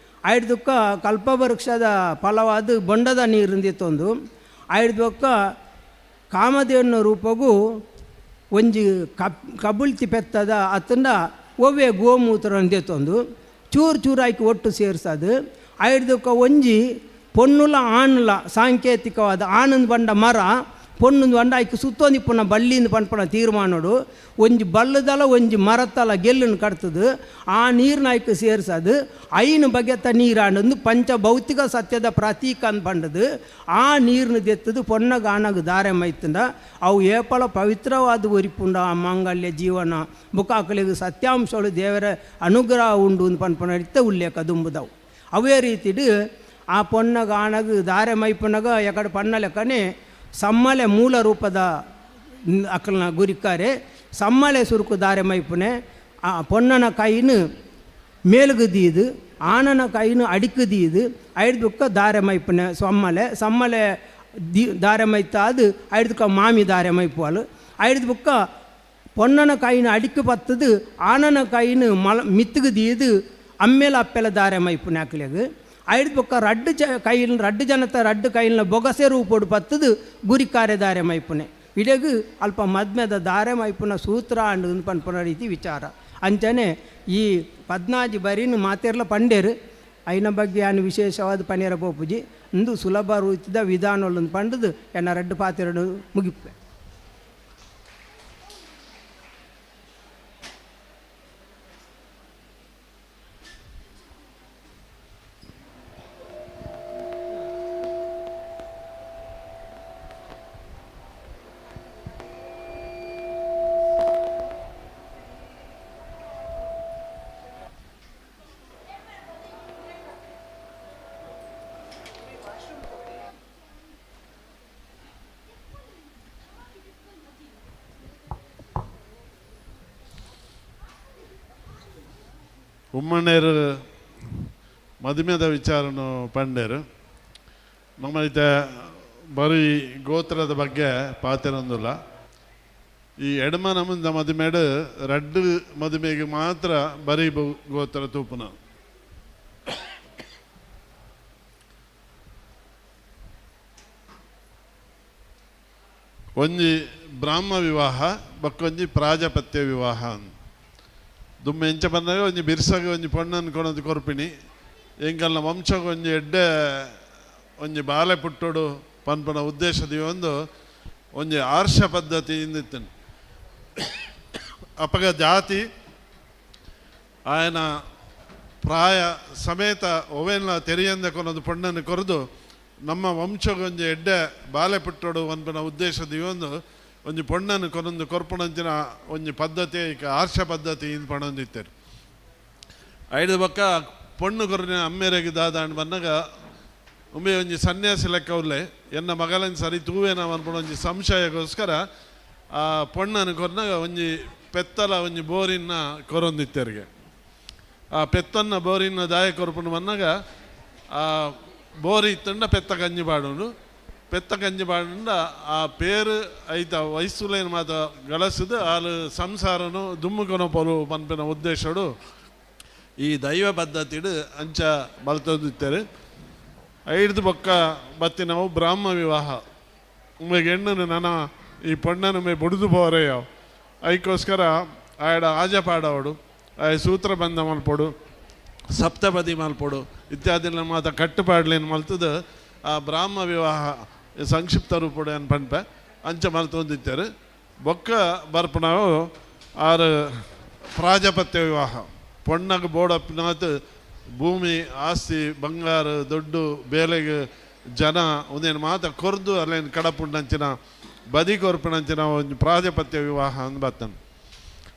ಐಡ್ದಕ್ಕ ಕಲ್ಪವೃಕ್ಷದ ಫಲವಾದ ಬೊಂಡದ ನೀರನ್ನು ದೆತ್ತೊಂದು ಐಡ್ದಕ್ಕ ಕಾಮದೇವನ ರೂಪಗೂ ಒಂಜಿ ಕಬುಳ್ತಿ ಪೆತ್ತದ ಅತ್ತಂಡ ಒವ್ವೆ ಗೋಮೂತ್ರ ಅಂದೆತ್ತೊಂದು ಚೂರು ಚೂರಾಯ್ಕೆ ಒಟ್ಟು ಸೇರಿಸೋದು ಐಡ್ದಕ್ಕ ಒಂಜಿ ಪೊನ್ನುಲ ಆಣಲ ಸಾಂಕೇತಿಕವಾದ ಆನಂದ್ ಬಂಡ ಮರ ಪೊಣ್ಣು ಬಂಡ ಆಯ್ಕೆ ಸುತ್ತೊಂದಿಪ್ಪನ ಬಳ್ಳಿಯಿಂದ ಪನ್ಪಣ ತೀರ್ಮಾನೋಡು ಒಂಜಿ ಬಲ್ಲದಲ್ಲ ಒಂಜಿ ಮರತ್ತಲ್ಲ ಗೆಲ್ಲನ್ನು ಕಟ್ತದು ಆ ನೀರನ್ನ ಆಯ್ಕೆ ಸೇರಿಸೋದು ಐನು ಬಗೆತ ನೀರಾಂಡು ಪಂಚಭೌತಿಕ ಸತ್ಯದ ಪ್ರತೀಕ ಅಂತ ಬಂಡದು ಆ ನೀರನ್ನ ದೆತ್ತದು ಪೊನ್ನಗ ಆನಗ ದಾರೆ ಮೈತಂಡ ಅವು ಏಪಲ ಪವಿತ್ರವಾದ ಒರಿಪುಂಡ ಆ ಮಾಂಗಲ್ಯ ಜೀವನ ಬುಕಾಕಲಿಗೆ ಸತ್ಯಾಂಶಗಳು ದೇವರ ಅನುಗ್ರಹ ಉಂಡು ಅಂತ ಪನ್ಪಣ ರೀತಿ ಉಲ್ಲೇಖ ದುಂಬುದವು ಅವೇ ರೀತಿಡು ಆ ಪೊನ್ನಗ ಆನಗ ದಾರೆ ಮೈಪನಗ ಎಕಡೆ ಪಣ್ಣ ಲೆಕ್ಕನೆ ಸಮ್ಮಲೆ ಮೂಲ ರೂಪದ ಅಕ್ಕಲ್ನ ಗುರಿಕಾರೆ ಸಮ್ಮಲೆ ಸುರುಕು ದಾರೆ ಮೈಪುನೆ ಆ ಪೊನ್ನನ ಕೈನು ಮೇಲುಗದೀದು ಆನನ ಕೈನು ಅಡಿಕದೀದು ಐಡ್ದುಕ್ಕ ದಾರೆ ಮೈಪುನೆ ಸಮ್ಮಲೆ ದಾರೆ ಮೈತ ಅದು ಐಡ್ದುಕ್ಕ ಮಾಮಿ ದಾರೆ ಮೈಪುವಲು ಐಡ್ದುಕ್ಕ ಪೊನ್ನನ ಕೈನು ಅಡಿಕೆ ಪತ್ತದು ಆನನ ಕೈನು ಮಿತ್ತಗದೀದು ಅಮ್ಮೇಲೆ ಅಪ್ಪೆಲ ದಾರೆ ಮೈಪುನೆ ಅಕ್ಕಲಿಗೆ ಐದು ಬೊಕ್ಕ ರಡ್ಡು ಜನತ ರಡ್ಡು ಕೈಲಿನ ಬೊಗಸೆ ರೂಪೋಡು ಪತ್ತದು ಗುರಿ ಕಾರ್ಯ ದಾರೆ ಮೈಪುನೆ ಇಡೆಗು ಅಲ್ಪ ಮದ್ಮೆದ ದಾರೆ ಮೈಪುನ ಸೂತ್ರ ಅಂಡು ಪನ್ಪನ ರೀತಿ ವಿಚಾರ ಅಂಚನೆ ಈ 14 ಬರೀನು ಮಾತೆರ್ಲ ಪಂಡೇರು ಐನ ಬಗ್ಗೆ ಏನು ವಿಶೇಷವಾದ ಪನೇರ ಪೋಪುಜಿ ಇಂದು ಸುಲಭ ರೂಪಿದ ವಿಧಾನಗಳನ್ನು ಪಂಡದು ಎನ್ನ ರಡ್ಡು ಪಾತೆರಡು ಮುಗಿಪ್ಪೆ. ಉಮ್ಮಣ್ಣೇರು ಮದುಮೆದ ವಿಚಾರನು ಪಂಡೇರು ನಮ್ಮ ಇತ್ತೆ ಬರೀ ಗೋತ್ರದ ಬಗ್ಗೆ ಪಾತೆರೊಂದಿಲ್ಲ. ಈ ಎಡಮ ನಮ್ಮದ ಮದುಮೆಡು ರಡ್ಡು ಮದುಮೆಗೆ ಮಾತ್ರ ಬರೀ ಗೋತ್ರ ತೂಪುನ ಒಂಜಿ ಬ್ರಾಹ್ಮ ವಿವಾಹ ಬಕ್ಕೊಂಜಿ ಪ್ರಾಜಾಪತ್ಯ ವಿವಾಹ. ದುಮ್ಮೆ ಎಂಚ ಬಂದಾಗ ಒಂಜಿ ಬಿರ್ಸಾಗ ಒಂಜಿ ಪೊಣ್ಣನ್ನು ಕೊನೊಂದು ಕೊರ್ಪಿನಿ ಎಂಕಲ್ನ ವಂಶಕ್ಕೆ ಒಂಜಿ ಎಡ್ಡೆ ಒಂಜಿ ಬಾಲೆ ಪುಟ್ಟೋಡು ಪನ್ಪನ ಉದ್ದೇಶದಿ ಒಂಜಿ ಆರ್ಷ ಪದ್ಧತಿ ಇಂದಿತ್ತನು ಅಪಗ ಜಾತಿ ಆಯನ ಪ್ರಾಯ ಸಮೇತ ಒವೆಲ್ಲ ತೆರಿಯಂದ ಕೊನೊಂದು ಪೊಣ್ಣನ್ನು ಕೊರೆದು ನಮ್ಮ ವಂಶಕ್ಕೆ ಒಂಜಿ ಎಡ್ಡೆ ಬಾಲೆ ಪುಟ್ಟೋಡು ಪನ್ಪನ ಉದ್ದೇಶದಿ ಒಂಜಿ ಪೊಣ್ಣನ್ನು ಕೊನೊಂದು ಕೊರ್ಪುಣಂಚಿನ ಒಂಜಿ ಪದ್ಧತಿ ಈಗ ಆರ್ಷ ಪದ್ಧತಿ ಇಂದು ಪಣೊಂದಿತ್ತೇರು ಐದು ಬಕ್ಕ ಪೊಣ್ಣು ಕೊರನ ಅಮ್ಮೆರೆಗೆ ದಾದಾಂಡ್ ಬಂದಾಗ ಒಮ್ಮೆ ಒಂಜಿ ಸನ್ಯಾಸಿ ಲೆಕ್ಕ ಉಲ್ಲೆ ಎನ್ನ ಮಗಳನ್ನ ಸರಿ ತೂವೇನ ಅನ್ಪಣ ಒಂಜಿ ಸಂಶಯಕ್ಕೋಸ್ಕರ ಆ ಪೊಣ್ಣನ್ನು ಕೊರ್ನಾಗ ಒಂಜಿ ಪೆತ್ತಲ ಒಂಜಿ ಬೋರಿನ ಕೊರೊಂದಿತ್ತೇರಿಗೆ ಆ ಪೆತ್ತನ್ನ ಬೋರಿನ ದಾಯ ಕೊರ್ಪುಂಡು ಬಂದಾಗ ಆ ಬೋರಿ ಇತ್ತಂಡ ಪೆತ್ತ ಕಂಜಿ ಬಾಡುಂಡು ಪೆತ್ತ ಕಂಜಿ ಬಾಡುಂಡ ಆ ಪೇರು ಐತ ವಯಸ್ಸುಲೇನು ಮಾತ ಗಳಸದು ಆಲು ಸಂಸಾರನು ದುಮ್ಮುಕೊನ ಪೊಲು ಪನ್ಪಿನ ಉದ್ದೇಶಡು ಈ ದೈವ ಪದ್ಧತಿಡು ಅಂಚ ಬಲ್ತೊಂದಿತ್ತೇರು ಐದು ಬೊಕ್ಕ ಬತ್ತಿ ನಾವು ಬ್ರಾಹ್ಮ ವಿವಾಹ ಉಮ್ಮೆಗೆ ಹೆಣ್ಣು ನನ್ನ ಈ ಪೊಣ್ಣನ್ನು ಮೇ ಬುಡಿದು ಬೋರೆಯೋ ಅದಕ್ಕೋಸ್ಕರ ಆಯಡ ಆಜ ಪಾಡವಡು ಆಯ ಸೂತ್ರ ಬಂಧ ಮಲ್ಪೊಡು ಸಪ್ತಪದಿ ಮಲ್ಪೊಡು ಇತ್ಯಾದಿ ಮಾತ ಕಟ್ಟುಪಾಡ್ಲೇನು ಮಲ್ತದು ಆ ಬ್ರಾಹ್ಮ ವಿವಾಹ ಸಂಕ್ಷಿಪ್ತ ರೂಪಡು ಏನು ಪನ್ಪೆ ಅಂಚ ಮಲ್ತೊಂದಿತ್ತೇರು ಬೊಕ್ಕ ಬರ್ಪ ನಾವು ಆರು ಪ್ರಾಜಾಪತ್ಯ ವಿವಾಹ ಪೊಣ್ಣಗೆ ಬೋಡಪ್ಪಿನಾತ್ ಭೂಮಿ ಆಸ್ತಿ ಬಂಗಾರ ದೊಡ್ಡು ಬೇಲೆಗೆ ಜನ ಒಂದೇನು ಮಾತ ಕೊರ್ದು ಅಲ್ಲೇನು ಕಡಪುಂಡಂಚಿನ ಬದಿ ಕೊರ್ಪುಣಂಚಿನ ಒಂದು ಪ್ರಾಜಾಪತ್ಯ ವಿವಾಹ ಅಂದ್ ಬತ್ತನು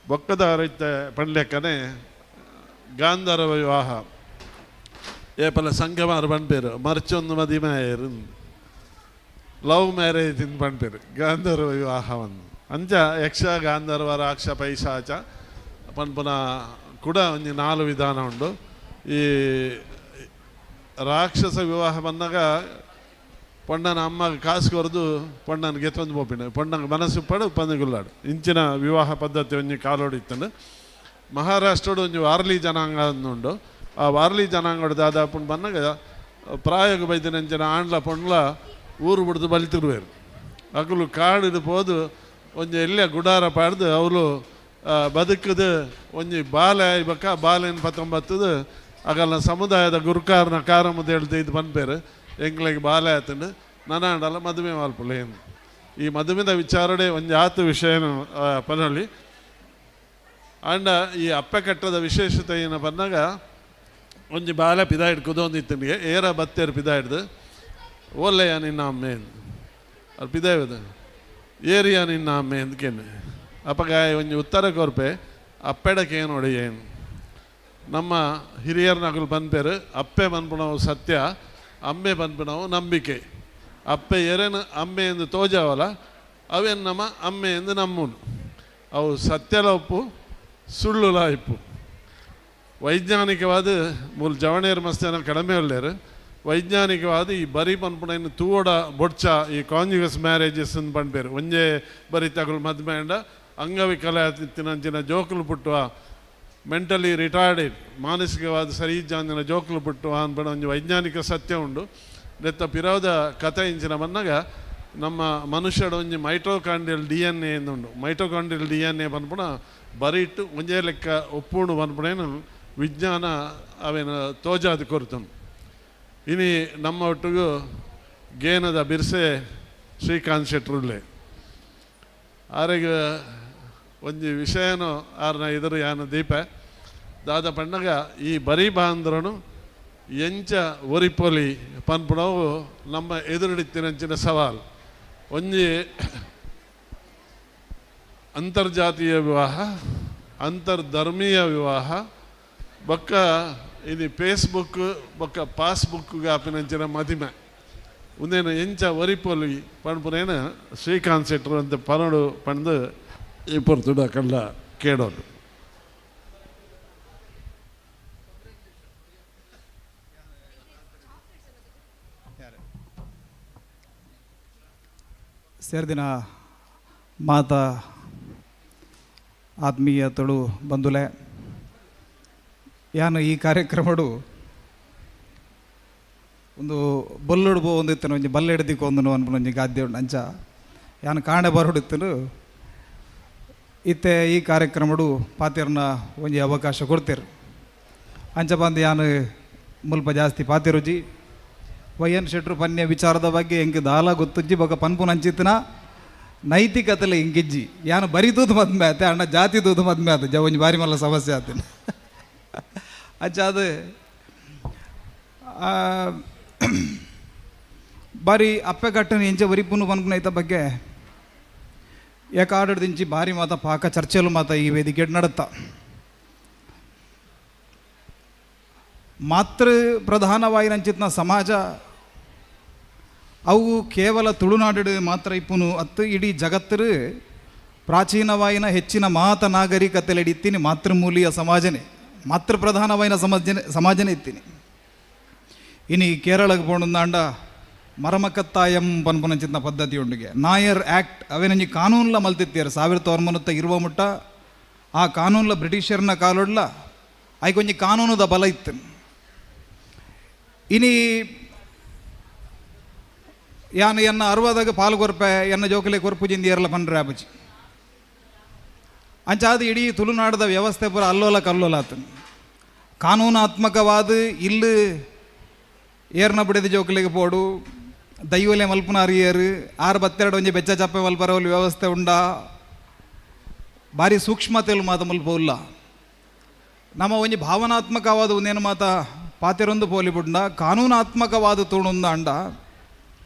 ಬೊಕ್ಕದ ರೈತ ಪಂಡ್ಲೆಕ್ಕನೆ ಗಾಂಧರ್ವ ವಿವಾಹ ಏಪಲ ಸಂಗಮಾರು ಪಂಪೇರು ಮರ್ಚೊಂದು ಮದಿಮೆಯರು ಲವ್ ಮ್ಯಾರೇಜ್ ಇಂದು ಪಂಪೇರು ಗಾಂಧರ್ವ ವಿವಾಹವನ್ನು ಅಂಚ ಯಕ್ಷ ಗಾಂಧರ್ವ ರಾಕ್ಷ ಪೈಶಾಚ ಪನ್ಪುನ ಕೂಡ ಒಂಜಿ 4 ವಿಧಾನ ಉಂಡು ಈ ರಾಕ್ಷಸ ವಿವಾಹ ಬಂದಾಗ ಪೊಣ್ಣನ ಅಮ್ಮಗೆ ಕಾಸು ಕೊರದು ಪೊಣ್ಣನ ಗೆತ್ತೊಂದು ಬೋಪಿನ ಪೊಣ್ಣಂಗೆ ಮನಸ್ಸು ಪಡು ಪಂದಗುಲ್ಲಾಡು ಇಂಚಿನ ವಿವಾಹ ಪದ್ಧತಿ ಒಂಜಿ ಕಾಲೋಡಿತ್ತಂಡು ಮಹಾರಾಷ್ಟ್ರಡು ಒಂಜಿ ವಾರ್ಲಿ ಜನಾಂಗ ಅಂದುಂಡು ಆ ವಾರ್ಲಿ ಜನಾಂಗಡು ದಾದಾಪುಂಡು ಬಂದಾಗ ಪ್ರಾಯೋಗ ಬೈದಿನಂಚಿನ ಆಂಡ್ಲ ಪೊಂಡ್ಲ ಊರು ಬಿಡ್ದು ಬಲಿತಿರುವೇರು ಅಕಲು ಕಾಡಿದು ಪೋದು ಒಂಜಿ ಎಲ್ಲೆ ಗುಡಾರ ಪಾಡ್ದು ಅವಳು ಬದುಕದು ಒಂಜಿ ಬಾಲೆ ಆಯ್ಬಕ್ಕ ಬಾಲೆನ ಪತ್ತೊಂಬತ್ತದು ಆಗಲ್ಲ ಸಮುದಾಯದ ಗುರುಕಾರನ ಕಾರಮದ ಹೇಳ್ದು ಇದು ಬಂದ್ಬೇರು ಎಂಗ್ಳಿಗೆ ಬಾಲೆ ಆತಂಡು ನನಾಂಡಲ್ಲ ಮದುವೆ ಮಲ್ಪಲೇನು ಈ ಮದುವೆದ ವಿಚಾರಡೆ ಒಂಜಿ ಆತು ವಿಷಯನು ಪನೊಳ್ಳಿ ಅಂಡ ಈ ಅಪ್ಪೆ ಕಟ್ಟದ ವಿಶೇಷತೆ ಏನು ಬಂದಾಗ ಒಂಜಿ ಬಾಲೆ ಪಿದಾ ಹಿಡ್ಕುದೊಂದಿತ್ತನಿಗೆ ಏರ ಬತ್ತೇರು ಪಿದಾ ಹಿಡ್ದು ಓಲೆಯ ನಿನ್ನ ಅಮ್ಮೆ ಅದು ಪಿದಾಯ್ದು ಏರಿಯಾ ನಿನ್ನ ಅಮ್ಮೆ ಅಂದ್ಕೇನೆ ಅಪ್ಪಗಾಯ ಒಂಜಿ ಉತ್ತರ ಕೊರ್ಪೆ ಅಪ್ಪೆಡಕ್ಕೆ ಏನು ನೋಡಿ ಏನು ನಮ್ಮ ಹಿರಿಯರ ನಗಲು ಬಂದ್ಪೇರು ಅಪ್ಪೆ ಬಂದ್ಬಿಡವು ಸತ್ಯ ಅಮ್ಮೆ ಬಂದ್ಬಿಡವು ನಂಬಿಕೆ ಅಪ್ಪೆ ಎರೆನು ಅಮ್ಮೆ ಎಂದು ತೋಜಾವಲ್ಲ ಅವೇನು ನಮ್ಮ ಅಮ್ಮೆ ಎಂದು ನಮ್ಮನು ಅವು ಸತ್ಯಲ ಉಪ್ಪು ಸುಳ್ಳುಲ ಇಪ್ಪು ವೈಜ್ಞಾನಿಕವಾದ ಮೂಲ ಜವಣೇರು ಮಸ್ತೇನ ಕಡಿಮೆ ಒಳ್ಳೆಯರು ವೈಜ್ಞಾನಿಕವಾದ ಈ ಬರೀ ಪನ್ಪುಣ ತೂವಡ ಬೊಡ್ಚ ಈ ಕಾಂಜುಗಸ್ ಮ್ಯಾರೇಜಸ್ ಅಂತ ಪಂಪೇರು ಒಂಜೇ ಬರೀ ತಗೊಳ್ ಮದ್ಮೆ ಅಂಡ ಅಂಗವಿಕಲತಿನಂಚಿನ ಜೋಕುಲು ಪುಟ್ಟುವ ಮೆಂಟಲಿ ರಿಟಾರ್ಡೆಡ್ ಮಾನಸಿಕವಾದ ಸರಿ ಜಾಂದಿನ ಜೋಕುಲು ಪುಟ್ಟುವ ಅನ್ಪಡ ಒಂದು ವೈಜ್ಞಾನಿಕ ಸತ್ಯ ಉಂಡು ನೆತ್ತ ಪಿರೋದ ಕಥೆ ಇಂಚಿನ ಬಂದಾಗ ನಮ್ಮ ಮನುಷ್ಯಡ ಒಂಜಿ ಮೈಟೋಕಾಂಡ್ರಿಯಲ್ DNA ಎಂದುಂಡು ಮೈಟೋಕಾಂಡ್ರಿಯಲ್ DNA ಪನ್ಪುಣ ಬರೀಟ್ಟು ಒಂಜೇ ಲೆಕ್ಕ ಒಪ್ಪುಂಡು ಪನ್ಪುಣೇನು ವಿಜ್ಞಾನ ಅವೇನು ತೋಜಾದು ಕೊರ್ತುಂಡು ಇನಿ ನಮ್ಮ ಒಟ್ಟಿಗೂ ಗೇನದ ಬಿರ್ಸೆ ಶ್ರೀಕಾಂತ್ ಶೆಟ್ರುಲ್ಲೆ ಆರೆಗೆ ಒಂಜಿ ವಿಷಯನು ಆರ್ನ ಎದುರು ಯಾನ ದೀಪ ದಾದ ಪಂಡಗ ಈ ಬರೀ ಬಾಂದ್ರನು ಎಂಚ ಒರಿಪೊಲಿ ಪನ್ಪುಣವು ನಮ್ಮ ಎದುರಿಡಿತ್ತಿನಂಚಿನ ಸವಾಲು ಒಂಜಿ ಅಂತರ್ಜಾತೀಯ ವಿವಾಹ ಅಂತರ್ಧರ್ಮೀಯ ವಿವಾಹ ಬೊಕ್ಕ ಇದು ಫೇಸ್ಬುಕ್ ಬೊಕ್ಕ ಪಾಸ್ಬುಕ್ಗೆ ಆಪಿನಂಚಿನ ಮದಿಮೆ ಉಂದೇನು ಎಂಚ ಒರಿಪೊಲಿ ಪಣ್ಪುನೇನು ಶ್ರೀಕಾಂತ್ ಶೆಟ್ರು ಅಂತ ಪನೋಡು ಪಂದು ಈ ಪೊರ್ತುಡ ಕಳ್ಳ ಕೇಳೋದು ಸೇರ್ದಿನ ಮಾತಾ ಆತ್ಮೀಯ ತೊಳು ಬಂಧುಲೆ ಯಾನು ಈ ಕಾರ್ಯಕ್ರಮಡು ಒಂದು ಬಲ್ಲುಡು ಒಂದಿತ್ತನು ಒಂಜಿ ಬಲ್ಲೆಡ್ದಿಕ್ಕು ಒಂದನು ಅನ್ಪುನ ಒಂಜಿ ಗಾದ್ಯ ಉಂಡು ಅಂಚ ಯಾನು ಕಾಣೆ ಬರೋಡಿತ್ತನು ಇತ್ತೆ ಈ ಕಾರ್ಯಕ್ರಮಡು ಪಾತಿರ್ನ ಒಂಜಿ ಅವಕಾಶ ಕೊಡ್ತೀರು ಅಂಚ ಬಂದು ಯಾನು ಮುಲ್ಪ ಜಾಸ್ತಿ ಪಾತಿರುಜಿ ವೈಎನ್ ಶೆಟ್ರು ಪನ್ಯ ವಿಚಾರದ ಬಗ್ಗೆ ಹೆಂಗೆ ದಾಲ ಗೊತ್ತುಜ್ಜಿ ಬೊಕ ಪನ್ಪುನ ಅಂಚಿತ್ತಿನ ನೈತಿಕತೆಲೆ ಹಿಂಗಿಜ್ಜಿ ಯಾನು ಬರಿದೂದು ಮದ್ಮೆ ಆತೆ ಅಣ್ಣ ಜಾತಿ ದೂದು ಮದ್ಮೆ ಆತ ಒಂಜಿ ಬಾರಿ ಮಲ್ಲ ಸಮಸ್ಯೆ ಆತೇನೆ ಅಂಚ ಅದು ಬಾರಿ ಅಪ್ಪೆ ಕಟ್ಟನ ಎಂಚ ಬರಿಪುನು ಪನ್ಪುನ ಐತ ಬಗ್ಗೆ ಏಕಾಡದಿಂಚಿ ಭಾರಿ ಮಾತ ಪಾಕ ಚರ್ಚೆಲು ಮಾತ ಈ ವೇದಿಕೆ ನಡುತ್ತ ಮಾತೃ ಪ್ರಧಾನವಾಯಿನಂಚಿತ್ನ ಸಮಾಜ ಅವು ಕೇವಲ ತುಳುನಾಡು ಮಾತ್ರ ಇಪ್ಪುನು ಅತ್ತು ಇಡೀ ಜಗತ್ತರು ಪ್ರಾಚೀನವಾಯಿನ ಹೆಚ್ಚಿನ ಮಾತ ನಾಗರಿಕತೆಲೆ ಇತ್ತೀನಿ ಮಾತೃಮೂಲಿಯ ಸಮಾಜನೇ ಮಾತೃ ಪ್ರಧಾನವಾಯಿನ ಸಮಾಜನೇ ಇತ್ತೀನಿ ಇನಿ ಕೇರಳಕ್ಕೆ ಪೋಣಂದಾಂಡ ಮರಮಕತ್ತಾಯಂ ಪನ್ಪುನಂಚಿತ್ನ ಪದ್ಧತಿ ಉಂಡಿಗೆ ನಾಯರ್ ಆ್ಯಕ್ಟ್ ಅವೇನಂಜಿ ಕಾನೂನ್ಲ ಮಲ್ತಿತ್ತೀರು 1920 ಮುಟ್ಟ ಆ ಕಾನೂನ್ಲ ಬ್ರಿಟಿಷರ್ನ ಕಾಲೊಡ್ಲ ಐಕೊಂಜಿ ಕಾನೂನದ ಬಲ ಇತ್ತು ಇನಿ ಯಾನು ಎನ್ನ 60 ಪಾಲ್ಗೊರ್ಪೆ ಎನ್ನ ಜೋಕಲೆ ಕೊರ್ಪುಜಿಂದ ಏರ್ಲ ಪನ್ರೆ ಆಪುಜಿ ಅಂಚಾದ ಇಡೀ ತುಳುನಾಡದ ವ್ಯವಸ್ಥೆ ಪೂರ ಅಲ್ಲೋಲ ಕಲ್ಲೋಲ ಆತು ಕಾನೂನಾತ್ಮಕವಾದ ಇಲ್ಲಿ ಏರ್ನ ಬಿಡದ ಜೋಕಲಿಗೆ ಪೋಡು ದೈವಲೆ ಮಲ್ಪನ ಅರಿಯರು 6-22 ಒಂಜಿ ಬೆಚ್ಚ ಚಪ್ಪೆ ಮಲ್ಪರವಲ್ಲಿ ವ್ಯವಸ್ಥೆ ಉಂಡ ಭಾರಿ ಸೂಕ್ಷ್ಮತೆಲು ಮಾತ ಮಲ್ಪವುಲ್ಲ ನಮ್ಮ ಒಂಜಿ ಭಾವನಾತ್ಮಕವಾದ ಒಂದೇನು ಮಾತ ಪಾತಿರೊಂದು ಪೋಲಿ ಬುಂಡ ಕಾನೂನಾತ್ಮಕವಾದ ತೋಣುಂದ ಅಂಡ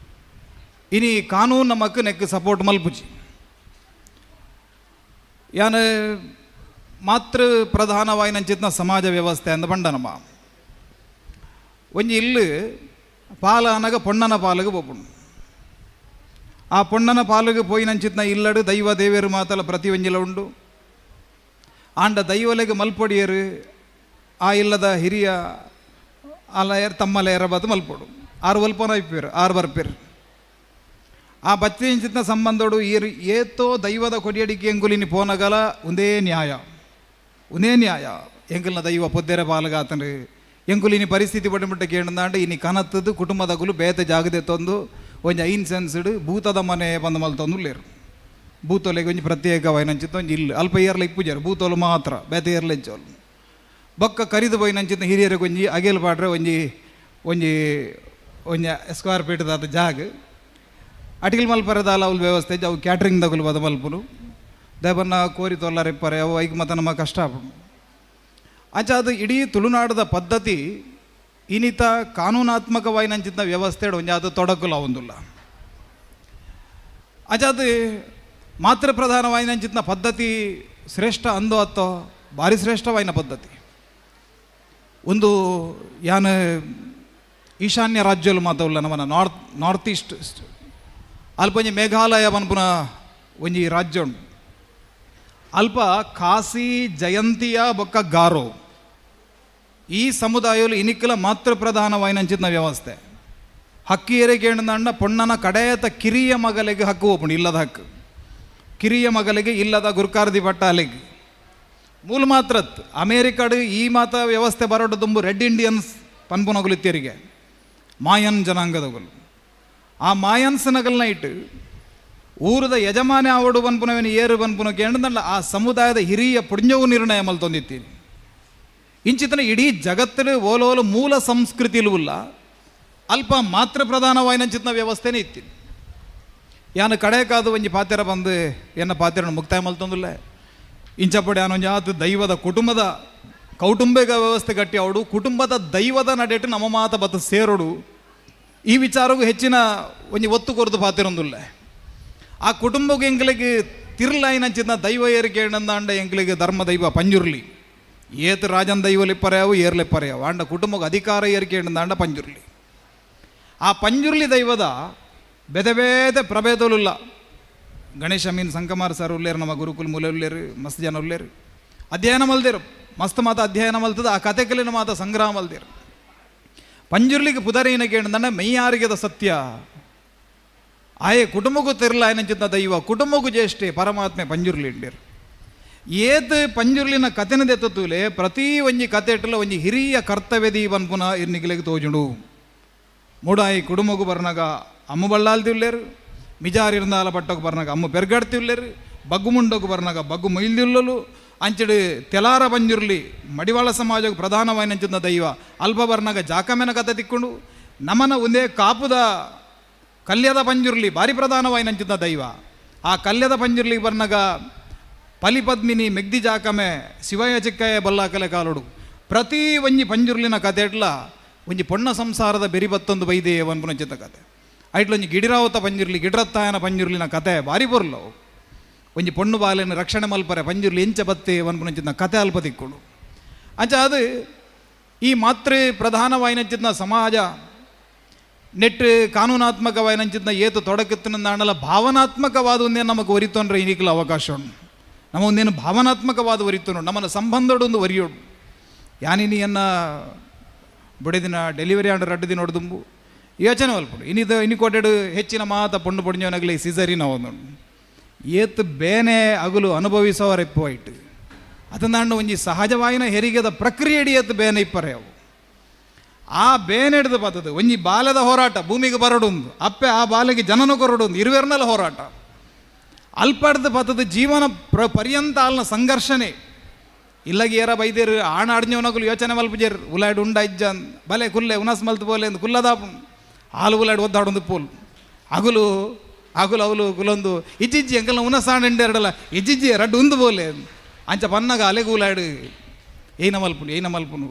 ಇನಿ ಕಾನೂನು ನಮಕ್ ನೆಕ್ ಸಪೋರ್ಟ್ ಮಲ್ಪುಜಿ ಯಾನು ಮಾತೃ ಪ್ರಧಾನವಾಯಿನಂಚಿತ್ನ ಸಮಾಜ ವ್ಯವಸ್ಥೆ ಅಂದ ಬಂಡ ನಮ್ಮ ಒಂಜಿ ಇಲ್ಲು ಪಾಲ ಅನಗ ಪೊಣ್ಣನ ಪಾಲಿಗೆ ಪೋಪುಂಡು ಆ ಪೊಣ್ಣನ ಪಾಲಿಗೆ ಪೋಯಿನಂಚಿತ್ನ ಇಲ್ಲಡು ದೈವ ದೇವೇರು ಮಾತಲ ಪ್ರತಿ ಒಂಜಿಲ ಉಂಡು ಆಂಡ ದೈವಲೆಗೆ ಮಲ್ಪೊಡಿಯರು ಆ ಇಲ್ಲದ ಹಿರಿಯ ಅಲ ತಮ್ಮಲ ಎರಬದು ಮಲ್ಪೊಡು 6 ವಲ್ಪನ ಇಪ್ಪಿರು 6 ಬರ್ಪಿರು ಆ ಬಚ್ಚಿನ ಸಂಬಂಧೋಡು ಏತೋ ದೈವದ ಕೊಡಿಯಡಿಕೆ ಎಂಗುಲಿನಿ ಪೋನಗಲ ಒಂದೇ ನ್ಯಾಯ ಎಂಕಲ್ನ ದೈವ ಪೊದ್ದೆರೆ ಪಾಲಗಾತನು ಎಂಕುಲಿನಿ ಪರಿಸ್ಥಿತಿ ಪಡಿಮಟ್ಟ ಕೇಳಿದಾಂಡ ಇನಿ ಕನತ್ತದು ಕುಟುಂಬದಗುಲು ಬೇತೆ ಜಾಗದೆ ತಂದು ಒಂಜಿ ಐನ್ ಸೆನ್ಸ್ಡ್ ಭೂತದ ಮನೆ ಬಂದು ಮಲ್ತೊಂದುಲ್ಲೇರು ಭೂತೊಲೆಗೆ ಒಂಜಿ ಪ್ರತ್ಯೇಕವಾಯಿನಂಚಿತ್ತ ಒಂಜಿ ಇಲ್ಲ ಅಲ್ಪ ಏರ್ಲ ಇಪ್ಪುಜಾರು ಭೂತೋಲು ಮಾತ್ರ ಬೇತೆ ಏರ್ಲ ಇಚ್ಚೋಲು ಬೊಕ್ಕ ಕರಿದು ಬೈನಂಚಿತ್ತ ಹಿರಿಯರಿಗೆ ಒಂಜಿ ಅಗೇಲ್ ಪಾಡ್ರೆ ಒಂಜಿ ಸ್ಕ್ವೇರ್ ಫೀಟ್ದಾದ ಜಾಗ ಅಟಿಲ್ ಮಲ್ಪರದಾಲ ಅವ್ಲ ವ್ಯವಸ್ಥೆ ಅವು ಕ್ಯಾಟ್ರಿಂಗ್ದಾಗಲು ಬದ ಮಲ್ಪುನು ದೇವನ್ನ ಕೋರಿ ತೊಲ್ಲರಿಪ್ಪರೆ ಅವು ಐಕ್ ಮತ ನಮ್ಮ ಕಷ್ಟ ಅಂಚ ಅದು ಇಡೀ ತುಳುನಾಡದ ಪದ್ಧತಿ ಇನಿತ ಕಾನೂನಾತ್ಮಕವಾಯಿನಂಚಿನ ವ್ಯವಸ್ಥೆ ಒಂಜಿ ಅದು ತೊಡಕುಲ ಒಂದುಲ್ಲ ಅಂಚ ಅದು ಮಾತೃ ಪ್ರಧಾನವಾಯಿನಂಚಿನ ಪದ್ಧತಿ ಶ್ರೇಷ್ಠ ಅಂದು ಅತ್ತೋ ಭಾರಿ ಶ್ರೇಷ್ಠವಾಯಿನ ಪದ್ಧತಿ ಒಂದು ಯಾನು ಈಶಾನ್ಯ ರಾಜ್ಯಲು ಮಾತವಲ್ಲ ನಮ್ಮನ್ನ ನಾರ್ತ್ ಈಸ್ಟ್ ಅಲ್ಪ ಒಂಜಿ ಮೇಘಾಲಯ ಪನ್ಪುನ ಒಂಜಿ ರಾಜ್ಯ ಉಂಡು ಅಲ್ಪ ಖಾಸಿ ಜಯಂತಿಯ ಬೊಕ್ಕ ಗಾರೋ ಈ ಸಮುದಾಯಲು ಇನಿಕ್ಕಲ ಮಾತೃ ಪ್ರಧಾನವಾಯಿನಂಚಿನ ವ್ಯವಸ್ಥೆ ಹಕ್ಕಿಯರೆ ಕೇಂದ್ರಂಡ ಪೊಣ್ಣನ ಕಡೆಯತ ಕಿರಿಯ ಮಗಲಿಗೆ ಹಕ್ಕು ಒಪ್ಪುಂಡು ಇಲ್ಲದ ಹಕ್ಕು ಕಿರಿಯ ಮಗಲಿಗೆ ಇಲ್ಲದ ಗುರ್ಕಾರ್ದಿ ಪಟ್ಟಾಲಿಗೆ ಮೂಲ ಮಾತ್ರತ್ ಅಮೇರಿಕಡ್ ಈ ಮಾತ ವ್ಯವಸ್ಥೆ ಬರೋಡು ತುಂಬು ರೆಡ್ ಇಂಡಿಯನ್ಸ್ ಪನ್ಪುನಗುಲಿತ್ಯರಿಗೆ ಮಾಯನ್ ಜನಾಂಗದಗಳು ಆ ಮಾಯನ್ಸ್ನಗಲ್ನ ಇಟ್ಟು ಊರದ ಯಜಮಾನ ಆವಡು ಪನ್ಪುನವೇನು ಏರು ಪನ್ಪುನ ಕೇಂದ್ರದಲ್ಲ ಆ ಸಮುದಾಯದ ಹಿರಿಯ ಪುಣ್ಯವು ನಿರ್ಣಯ ಮಲ್ತೊಂದಿತ್ತೀನಿ ಇಂಚಿತನ ಇಡೀ ಜಗತ್ತಲ್ಲಿ ಓಲೋಲು ಮೂಲ ಸಂಸ್ಕೃತಿಲೂ ಇಲ್ಲ ಅಲ್ಪ ಮಾತ್ರ ಪ್ರಧಾನವಾಯಿನಂಚಿತ್ನ ವ್ಯವಸ್ಥೆನೇ ಇತ್ತೀನಿ ಯಾನು ಕಡೆಕಾದು ಒಂಜಿ ಪಾತ್ಯರ ಬಂದು ಎನ್ನ ಪಾತ್ಯರನ್ನು ಮುಕ್ತಾಯ ಮಲ್ತೊಂದಿಲ್ಲ ಇಂಚಪಡಿ ಯಾನೊಂಜಿ ಆತು ದೈವದ ಕುಟುಂಬದ ಕೌಟುಂಬಿಕ ವ್ಯವಸ್ಥೆ ಗಟ್ಟಿ ಅವಡು ಕುಟುಂಬದ ದೈವದ ನಡೆಟ್ಟು ನಮ್ಮ ಮಾತ ಬತ್ತು ಸೇರೋಡು ಈ ವಿಚಾರಗೂ ಹೆಚ್ಚಿನ ಒಂಜಿ ಒತ್ತು ಕೊರದು ಪಾತಿರೊಂದಿಲ್ಲ ಆ ಕುಟುಂಬಕ್ಕೆ ಎಂಗ್ಲಿಗೆ ತಿರ್ಲಾಯಿನಂಚಿನ ದೈವ ಏರಿಕೆ ಅಂಡ ಎಂಗ್ಲಿಗೆ ಧರ್ಮ ದೈವ ಪಂಜುರ್ಲಿ ಏತು ರಾಜನ್ ದೈವಲಿಪ್ಪರೆಯವು ಏರ್ಲಿಪ್ಪರೆಯವು ಅಂಡ ಕುಟುಂಬಕ್ಕೆ ಅಧಿಕಾರ ಏರಿಕೆ ಅಂಡ ಪಂಜುರ್ಲಿ ಆ ಪಂಜುರ್ಲಿ ದೈವದ ಬೇತೆ ಬೇತೆ ಪ್ರಭೇದವುಲ್ಲ ಗಣೇಶ ಮೀನ್ ಸಂಕಮಾರ್ ಸರ್ ಉಲ್ಲೇರು ನಮ್ಮ ಗುರುಕುಲ್ ಮೂಲೆ ಉಲ್ಲೇರು ಮಸ್ತ್ ಜನ ಉಲ್ಲೇರು ಅಧ್ಯಯನ ಮಲ್ದೇರು ಮಸ್ತ್ ಮಾತ ಅಧ್ಯಯನ ಮಲ್ತದ ಆ ಕಥೆಕಲಿನ ಮಾತ ಸಂಗ್ರಹ ಮಲ್ದೇರು ಪಂಜುರ್ಲಿಗೆ ಪುದರಿನ ಕೇಳಿದಂಡ ಮೈಯಾರಿಗೆದ ಸತ್ಯ ಆಯೆ ಕುಟುಂಬಕ್ಕೂ ತಿರ್ಲಾಯನಂಚಿತ ದೈವ ಕುಟುಂಬಕ್ಕೂ ಜ್ಯೇಷ್ಠೆ ಪರಮಾತ್ಮೆ ಪಂಜುರ್ಲಿ ಇಂಡೇರು ಏತ್ ಪಂಜುರ್ಲಿನ ಕಥೆನದೆ ತತ್ತೂಲೆ ಪ್ರತಿ ಒಂಜಿ ಕತೆ ಇಟ್ಟಲ್ಲ ಒಂಜಿ ಹಿರಿಯ ಕರ್ತವ್ಯದಿ ಪನ್ಪುನ ಇರ್ನಿಗಿಲೆಗೆ ತೋಜುಂಡು ಮೂಡಾಯಿ ಕುಟುಂಬಕ್ಕೂ ಬರ್ನಾಗ ಅಮ್ಮ ಬಳ್ಳಾಲ್ತಿ ಉಲ್ಲೇರು ಮಿಜಾರ್ ಇರ್ನಾಲ ಪಟ್ಟಕ್ಕೆ ಬರ್ನಾಗ ಅಮ್ಮ ಪೆರ್ಗಾಡ್ತಿ ಉಲ್ಲೇರು ಬಗ್ಗು ಮುಂಡೋಗು ಬರ್ನಾಗ ಬಗ್ಗು ಮೈಲ್ದಿಲ್ಲಲು ಅಂಚಡು ತೆಲಾರ ಬಂಜುರ್ಲಿ ಮಡಿವಾಳ ಸಮಾಜಕ್ಕೆ ಪ್ರಧಾನವಾಯಿನಂಚಿನ ದೈವ ಅಲ್ಪ ಬರ್ನಾಗ ಜಾಕಮೆನ ಕತೆ ತಿಕ್ಕೊಂಡು ನಮನ ಒಂದೇ ಕಾಪುದ ಕಲ್ಯದ ಪಂಜುರ್ಲಿ ಭಾರಿ ಪ್ರಧಾನವಾಯಿನಂಚಿನ ದೈವ ಆ ಕಲ್ಯದ ಪಂಜುರ್ಲಿ ಬರ್ನಾಗ ಪಲಿಪದ್ಮಿನಿ ಮೆಗ್ದಿ ಜಾಕಮೆ ಶಿವಯ ಚಿಕ್ಕಯ್ಯ ಬಲ್ಲಾಕಲೆ ಕಾಲುಡು ಪ್ರತಿ ಒಂಜಿ ಪಂಜುರ್ಲಿನ ಕತೆ ಇಟ್ಲ ಒಂಜಿ ಪೊಣ್ಣ ಸಂಸಾರದ ಬೆರಿ ಬತ್ತೊಂದು ಬೈದೆ ಅನ್ಪುನಂಚಿತ ಕತೆ ಐಟ್ಲೊಂಜಿ ಗಿಡಿರಾವತ ಪಂಜುರ್ಲಿ ಗಿಡ್ರತ್ತಾಯನ ಪಂಜುರ್ಲಿನ ಕತೆ ಭಾರಿ ಬರ್ಲವು ಒಂಜಿ ಪೊಣ್ಣು ಬಾಲೆನ ರಕ್ಷಣೆ ಮಲ್ಪರೆ ಪಂಜುರ್ಲಿ ಎಂಚ ಬತ್ತೆ ಅನ್ಪುನಂಚಿನ ಕತೆ ಅಲ್ಪ ತಿಕ್ಕೊಂಡು ಅಂಚ ಅದು ಈ ಮಾತೃ ಪ್ರಧಾನವಾಯಿನಂಚಿನ ಸಮಾಜ ನೆಟ್ಟು ಕಾನೂನಾತ್ಮಕವಾಯಿನಂಚಿನ ಏತು ತೊಡಕತ್ತಿನ ಭಾವನಾತ್ಮಕವಾದ ಒಂದೇ ನಮಗೆ ಒರಿತೊಂಡ್ರೆ ಇನ್ನಿಕ್ಲ ಅವಕಾಶ ಉಂಟು ನಮ್ಮ ಒಂದೇನು ಭಾವನಾತ್ಮಕವಾದ ಒರಿತೊಂಡು ನಮ್ಮನ್ನು ಸಂಬಂಧಡೊಂದು ಒರಿಯೋಡು ಯಾನಿನಿಯನ್ನ ಬುಡೆದಿನ ಡೆಲಿವರಿ ಆಂಡ್ರೆ 2 ದಿನ ಹೊಡೆದುಂಬು ಯೋಚನೆ ಅಲ್ಪಡು ಇನ್ನು ಕೊಟ್ಟೆಡು ಹೆಚ್ಚಿನ ಮಾತ ಪೊಣ್ಣು ಪೊಡಿഞ്ഞവനಗಲಿ ಸಿಸರಿನ ಒಂದು ಏತ್ ಬೇನೆ ಅಗಲು ಅನುಭವಿಸೋರೆಪ್ಪು ಆಯ್ತು ಅದನ್ನ ಒಂಜಿ ಸಹಜವಾಯಿನ ಹೆರಿಗೆದ ಪ್ರಕ್ರಿಯೆಡಿ ಏತ್ ಬೇನೆ ಇಪ್ಪರೆ ಅವು ಆ ಬೇನೆ ಹಿಡಿದು ಬರ್ತದೆ ಒಂಜಿ ಬಾಲ್ಯದ ಹೋರಾಟ ಭೂಮಿಗೆ ಬರಡೊಂದು ಅಪ್ಪೆ ಆ ಬಾಲೆಗೆ ಜನನ ಕೊರಡೊಂದು ಇರುವೆರ್ನಲ್ಲ ಹೋರಾಟ ಅಲ್ಪ ಹಿಡ್ದು ಬರ್ತದೆ ಜೀವನ ಪರ್ಯಂತ ಅಲ್ನ ಸಂಘರ್ಷಣೆ ಇಲ್ಲಗಿ ಏರ ಬೈದೇರು ಆಣ ಅಡ್ഞ്ഞವನಗಲು ಯೋಚನೆ ಮಲ್ಪಜೇರು ಉಲಾಡ್ ಉಂಡ ಇಜ್ಜನ್ ಬಲೆ ಕುಲ್ಲೆ ಉನಸ್ ಮಲ್ತು ಬೋಲೆ ಎಂದು ಕುಲ್ಲದಾಪು ಹಾಲು ಉಲಾಡ್ ಒದ್ದಾಡೊಂದು ಪೋಲ್ ಅಗುಲು ಅವಲು ಕುಲೊಂದು ಇಜ್ಜಿಜ್ಜಿ ಎಂಕಲ್ನ ಉನಸಾಣ ಎಂಡೆರಡಲ್ಲ ಇಜ್ಜಿಜ್ಜಿ 2 ಉಂದು ಬೋಲೆ ಅಂಚ ಪನ್ನಗ ಅಲೆಗು ಉಲಾಡು ಏನ ಮಲ್ಪುನು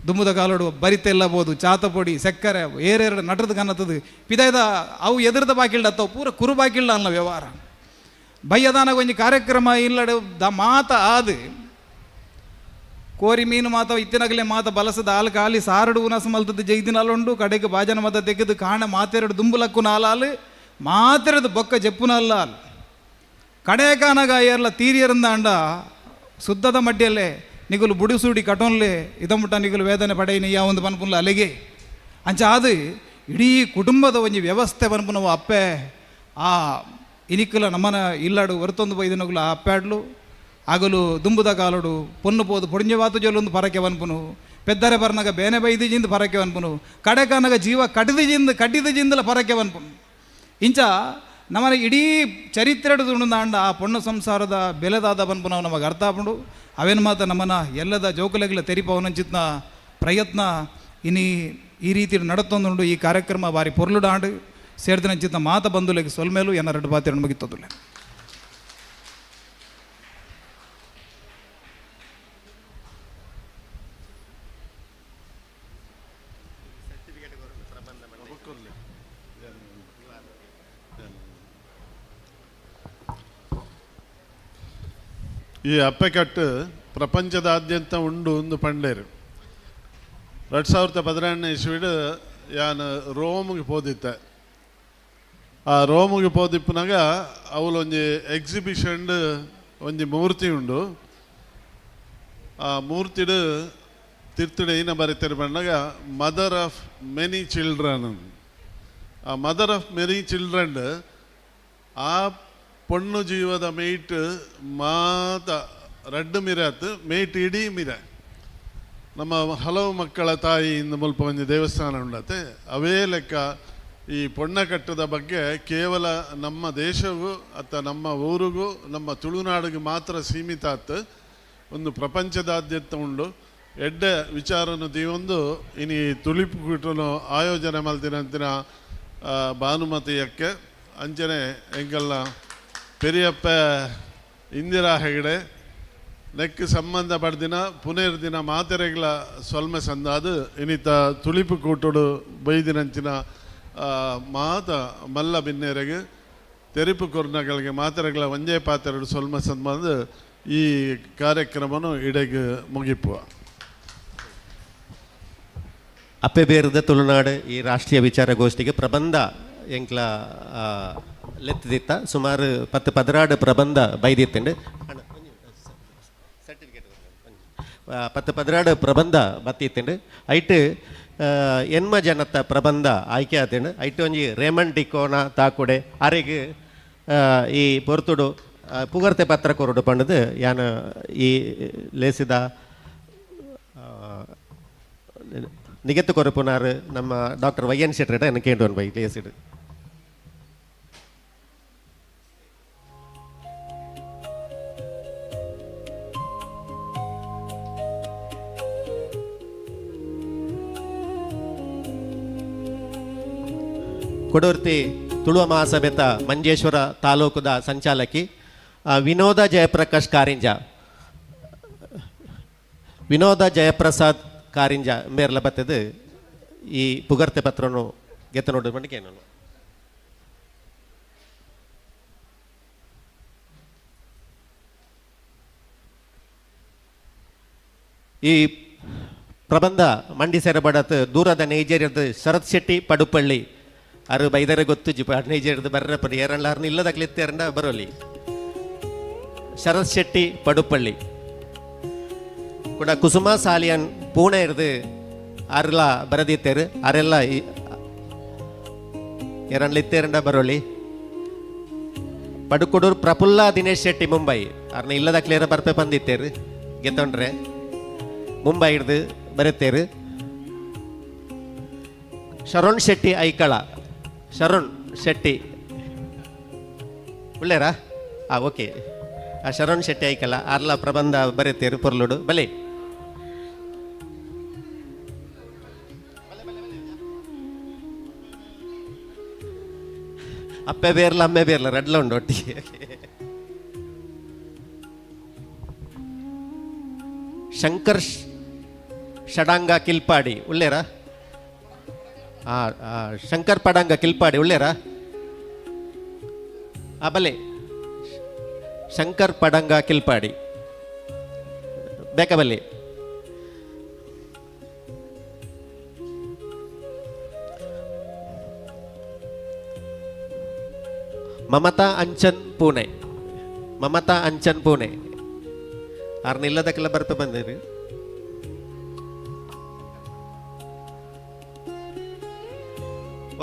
ದುಂಬುದ ಕಾಲೋಡು ಬರಿತೆಲ್ಲ ಬೋದು ಚಾತ ಪೊಡಿ ಸಕ್ಕರೆ ಏರೆರಡು ನಟದ ಕನ್ನತದು ಪಿದಾಯ್ದ ಅವು ಎದುರದ ಬಾಕಿಲ್ಡ ಅತ್ತವು ಪೂರ ಕುರು ಬಾಕಿಲ್ಡ ಅಲ್ಲ ವ್ಯವಹಾರ ಬಯ್ಯದಾನಾಗ ಒಂಜಿ ಕಾರ್ಯಕ್ರಮ ಇಲ್ಲಡ ಮಾತ ಆದು ಕೋರಿ ಮೀನು ಮಾತ ಇತ್ತಿನಗಲೆ ಮಾತ ಬಲಸದ ಹಾಲು ಖಾಲಿ ಸಾರಡು ಉನಸ ಮಲ್ತದ್ದು ಜೈದಿನಲ್ಲುಂಡು ಕಡೆಗೆ ಬಾಜನ ಮತ ತೆಗೆದು ಕಾಣ ಮಾತೆರಡು ದುಂಬುಲಕ್ಕು ನಾಲಾಲು ಮಾತೆರದು ಬೊಕ್ಕ ಜಪ್ಪುನಲ್ಲ ಕಡೆಕಾನಾಗ ಏರ್ಲ ತೀರಿಯರಿಂದ ಅಂಡ ಶುದ್ಧದ ಮಡ್ಡಿಯಲ್ಲೇ ನಿಗುಲು ಬುಡಿಸೂಡಿ ಕಟೋನ್ಲೆ ಇದಮುಟ್ಟ ನಿಗುಲು ವೇದನೆ ಪಡೆಯಿನ ಯಾವ ಒಂದು ಪನ್ಪುನ್ಲ ಅಲೆಗೆ ಅಂಚ ಅದು ಇಡೀ ಕುಟುಂಬದ ಒಂಜಿ ವ್ಯವಸ್ಥೆ ಪನ್ಪುನವು ಅಪ್ಪೆ ಆ ಇನಿಕ್ಕಲ ನಮ್ಮನ ಇಲ್ಲಾಡು ಹೊರತೊಂದು ಬೈದಿನಗುಲು ಆ ಅಪ್ಪಾಡ್ಲು ಆಗಲು ದುಂಬುದ ಕಾಲುಡು ಪೊನ್ನು ಪೋದು ಪೊಡಿಂಜವಾತು ಜೊಲ್ಲೊಂದು ಪರಕೆ ವನ್ಪುನು ಪೆದ್ದರೆ ಬರ್ನಾಗ ಬೇನೆ ಬೈದಿಜಿಂದ ಪರಕೆ ವನ್ಪುನು ಕಡೆಕಾನಾಗ ಜೀವ ಕಟ್ಟಿದ ಜಿಂದಲ ಪರಕೆ ವನ್ಪುನು ಇಂಚ ನಮ್ಮನ ಇಡೀ ಚರಿತ್ರೆಡು ದುಂಡುಂದಾಂಡ ಆ ಪೊಣ್ಣು ಸಂಸಾರದ ಬೆಲೆದಾದ ಬನ್ಪು ನಾವು ನಮಗೆ ಅರ್ಥ ಆಪುಂಡು ಅವೇನು ಮಾತ ನಮ್ಮನ ಎಲ್ಲದ ಜೋಕಲೆಗಳ ತೆರಿಪವನಂಚಿತ್ನ ಪ್ರಯತ್ನ ಇನಿ ಈ ರೀತಿ ನಡತೊಂದುಂಡು ಈ ಕಾರ್ಯಕ್ರಮ ಬಾರಿ ಪೊರ್ಲುಡಾಂಡು ಸೇರ್ದಿನಂಚಿತ್ನ ಮಾತ ಬಂದುಲೆಗೆ ಸೊಲ್ಮೇಲು ಎನ್ನ 2 ಬಾತಿರನ್ನು ಮುಗಿತದುಲೆ ಈ ಅಪ್ಪೆಕಟ್ಟು ಪ್ರಪಂಚದಾದ್ಯಂತ ಉಂಡು ಒಂದು ಪಂಡೇರು 2012 ಇಸ್ವಿಡು ಯಾನು ರೋಮ್ಗೆ ಪೋದಿತ್ತೆ ಆ ರೋಮ್ಗೆ ಪೋದಿಪ್ಪನಾಗ ಅವಳು ಒಂಜಿ ಎಕ್ಸಿಬಿಷನ್ ಒಂಜಿ ಮೂರ್ತಿ ಉಂಡು ಆ ಮೂರ್ತಿಡು ತಿರ್ತುಡು ಏನ ಬರೀತಾರೆ ಬಂದಾಗ ಮದರ್ ಆಫ್ ಮೆನಿ ಚಿಲ್ಡ್ರನ್ ಆ ಮದರ್ ಆಫ್ ಮೆನಿ ಚಿಲ್ಡ್ರನ್ ಆ ಪೊಣ್ಣು ಜೀವದ ಮೇಯ್ಟ್ ಮಾತ 2 ಮಿರಾತ್ ಮೇಯ್ಟ್ ಇಡೀ ಮಿರ ನಮ್ಮ ಹಲವು ಮಕ್ಕಳ ತಾಯಿಯಿಂದ ಮುಲ್ಪ ಒಂದು ದೇವಸ್ಥಾನ ಉಂಡತೆ ಅವೇ ಲೆಕ್ಕ ಈ ಪೊಣ್ಣಕಟ್ಟದ ಬಗ್ಗೆ ಕೇವಲ ನಮ್ಮ ದೇಶಗೂ ಅಥವಾ ನಮ್ಮ ಊರಿಗೂ ನಮ್ಮ ತುಳುನಾಡಿಗೆ ಮಾತ್ರ ಸೀಮಿತ ಆತು ಒಂದು ಪ್ರಪಂಚದಾದ್ಯಂತ ಉಂಡು ಎಡ್ಡೆ ವಿಚಾರನು ತೀವೊಂದು ಇನಿ ತುಳಿಪು ಕೂಟನು ಆಯೋಜನೆ ಮಲ್ತಿನಂತಿನ ಭಾನುಮತಿಯಕ್ಕೆ ಅಂಚನೆ ಎಂಕಲ್ನ ಪೆರಿಯಪ್ಪ ಇಂದಿರಾ ಹೆಗಡೆ ನೆಕ್ ಸಂಬಂಧ ಪಡ್ದಿನ ಪುನರ್ದಿನ ಮಾತೆರೆಗಳ ಸೊಲ್ಮೆ ಸಂದಾದು ಇನಿತ ತುಳಿಪು ಕೂಟುಡು ಬೈದಿನಂಚಿನ ಮಾತ ಮಲ್ಲ ಬಿನ್ನೆರೆಗೆ ತೆರಿಪು ಕೊರ್ನಗಳಿಗೆ ಮಾತೆರೆಗಳ ಒಂಜೇ ಪಾತೆರಡು ಸೊಲ್ಮೆ ಸಂಬಂಧ ಈ ಕಾರ್ಯಕ್ರಮನು ಇಡೆಗೆ ಮುಗಿಪುವ ಅಪ್ಪೆ ಬೇರದ ತುಳುನಾಡು ಈ ರಾಷ್ಟ್ರೀಯ ವಿಚಾರಗೋಷ್ಠಿಗೆ ಪ್ರಬಂಧ ಎಂಕ್ಲ ಲೆತ್ತಿತ್ತ ಸುಮಾರು 10-16 ಪ್ರಬಂಧ ಬೈದಿತ್ತಂಡು 10-16 ಪ್ರಬಂಧ ಬತ್ತಿತ್ತಂಡು ಐಟ್ ಎನ್ಮ ಜನತ ಪ್ರಬಂಧ ಆಯ್ಕೆ ಆತಂಡು ಐಟ್ ಒಂಜಿ ರೇಮಂಡ್ ಡಿಕೋನ ತಾಕುಡೆ ಅರೆಗೆ ಈ ಪೊರ್ತುಡು ಪುಗರ್ತೆ ಪತ್ರ ಕೊರಡು ಪಂಡದು ಯಾನ ಈ ಲೇಸಿದ ನಿಗತ್ತು ಕೊರಪುನಾರು ನಮ್ಮ ಡಾಕ್ಟರ್ ವೈ ಎನ್ ಶೆಟ್ಟಿ ಎನ್ನ ಕೇಂಡು ಬೈ ಲೇಸಿಡು ಕೊಡೋರ್ತಿ ತುಳುವ ಮಹಾಸಭೆತ ಮಂಜೇಶ್ವರ ತಾಲೂಕುದ ಸಂಚಾಲಕಿ ವಿನೋದ ಜಯಪ್ರಕಾಶ್ ಕಾರಿಂಜ, ವಿನೋದ ಜಯಪ್ರಸಾದ್ ಕಾರಿಂಜ ಮೇರ್ಲ ಬತ್ತದು ಈ ಪುಗರ್ತೆ ಪತ್ರನು ಗೆತ್ತ ನೋಡಿದ ಮಟ್ಟಿಗೆ ನಾನು ಈ ಪ್ರಬಂಧ ಮಂಡಿ ಸೇರಬಡತ್ ದೂರದ ನೈಜೇರಿಯದ ಶರತ್ ಶೆಟ್ಟಿ ಪಡುಪಳ್ಳಿ ಅರು ಬೈದರೆ ಗೊತ್ತು ಜಿಪ ನೈಜೇರಿಯದ ಬರ್ರ ಪಡಿ ಎರಡ್ಲಾರ್ನ ಇಲ್ಲದಾಗ್ಲಿತ್ತೇರಂಡ ಬರೋಲಿ ಶರತ್ ಶೆಟ್ಟಿ ಪಡುಪಳ್ಳಿ ಕೂಡ ಕುಸುಮ ಸಾಲಿಯನ್ ಪೂಣೆ ಇರ್ದು ಆರೆಲ್ಲ ಬರದಿತ್ತೇರು ಆರೆಲ್ಲ ಎರಡ್ಲಿತ್ತೇರಂಡ ಬರೋಲಿ ಪಡುಕೊಡೂರು ಪ್ರಫುಲ್ಲ ದಿನೇಶ್ ಶೆಟ್ಟಿ ಮುಂಬೈ ಅವ್ರನ್ನ ಇಲ್ಲದಾಗ್ಲೇರ ಬರ್ಪೆ ಬಂದಿತ್ತೇರು ಗೆತ್ತೊಂಡ್ರೆ ಮುಂಬೈ ಹಿಡ್ದು ಬರುತ್ತೇರು ಶರಣ್ ಶೆಟ್ಟಿ ಐಕಳ ಶರಣ್ ಶೆಟ್ಟಿ ಒಳ್ಳೆಯರಾ ಓಕೆ ಆ ಶರಣ್ ಶೆಟ್ಟಿ ಐಕಳ ಆರ್ಲ ಪ್ರಬಂಧ ಬರುತ್ತೇರು ಪೊರ್ಲುಡು ಬಲೆ ಅಪ್ಪೆ ಬೇರ್ಲ ಅಮ್ಮೆ ಬೇರ್ಲ ರೆಡ್ಲ ಉಂಡು ಒಟ್ಟಿಗೆ ಶಂಕರ್ ಷಡಾಂಗ ಕಿಲ್ಪಾಡಿ ಒಳ್ಳೆಯರಾ ಶಂಕರ್ ಪಡಾಂಗ ಕಿಲ್ಪಾಡಿ ಒಳ್ಳೆಯರಾ ಬಲೆ ಶಂಕರ್ ಪಡಂಗ ಕಿಲ್ಪಾಡಿ ಬೇಕಬಲ್ಲಿ ಮಮತಾ ಅಂಚನ್ ಪುಣೆ, ಮಮತಾ ಅಂಚನ್ ಪುಣೆ ಅವ್ರನ್ನ ಇಲ್ಲದಕ್ಕೆಲ್ಲ ಬರ್ಪೆ ಬಂದಿರಿ.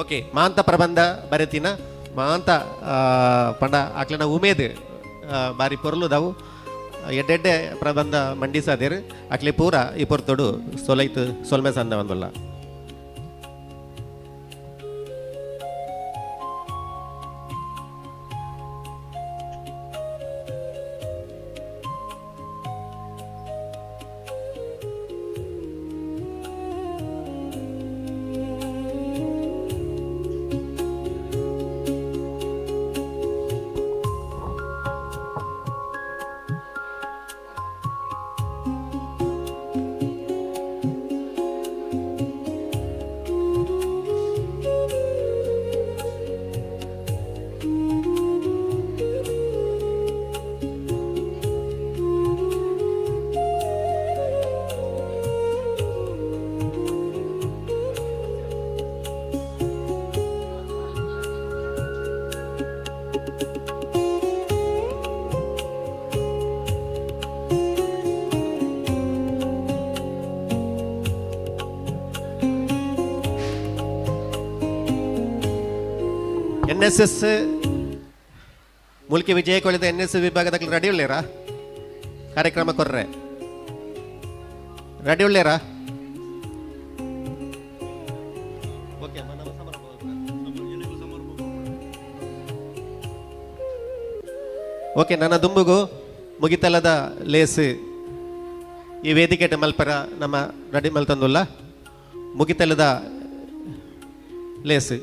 ಓಕೆ ಮಾಂತ ಪ್ರಬಂಧ ಬರೆತಿನ ಮಾಂತ ಪಂಡ ಆಕ್ಲನ ಉಮೇದ್ ಬಾರಿ ಪೊರ್ಲುದಾವು ಎಡ್ಡೆಡ್ಡೆ ಪ್ರಬಂಧ ಮಂಡಿಸಾದೇರು ಅಕ್ಲೆ ಪೂರ ಈ ಪೊರ್ತೋಡು ಸೊಲೈತು ಸೊಲ್ಮೆ ಸಂದ ಒಂದಲ್ಲ. NSS ಮುಲ್ಕಿ ವಿಜಯ ಕೊಳಿದ NSS ವಿಭಾಗದಲ್ಲಿ ರೆಡಿ ಉಳ್ಳೇರಾ ಕಾರ್ಯಕ್ರಮ ಕೊರ್ರೆ ರೆಡಿ ಉಳ್ಳೇರಾ? ಓಕೆ ನನ್ನ ದುಂಬುಗು ಮುಗಿತಲದ ಲೇಸ್ ಈ ವೇದಿಕೆ ಮಲ್ಪರ ನಮ್ಮ ರೆಡಿ ಮಲ್ತಂದುಲ್ಲ ಮುಗಿತಲದ ಲೇಸ್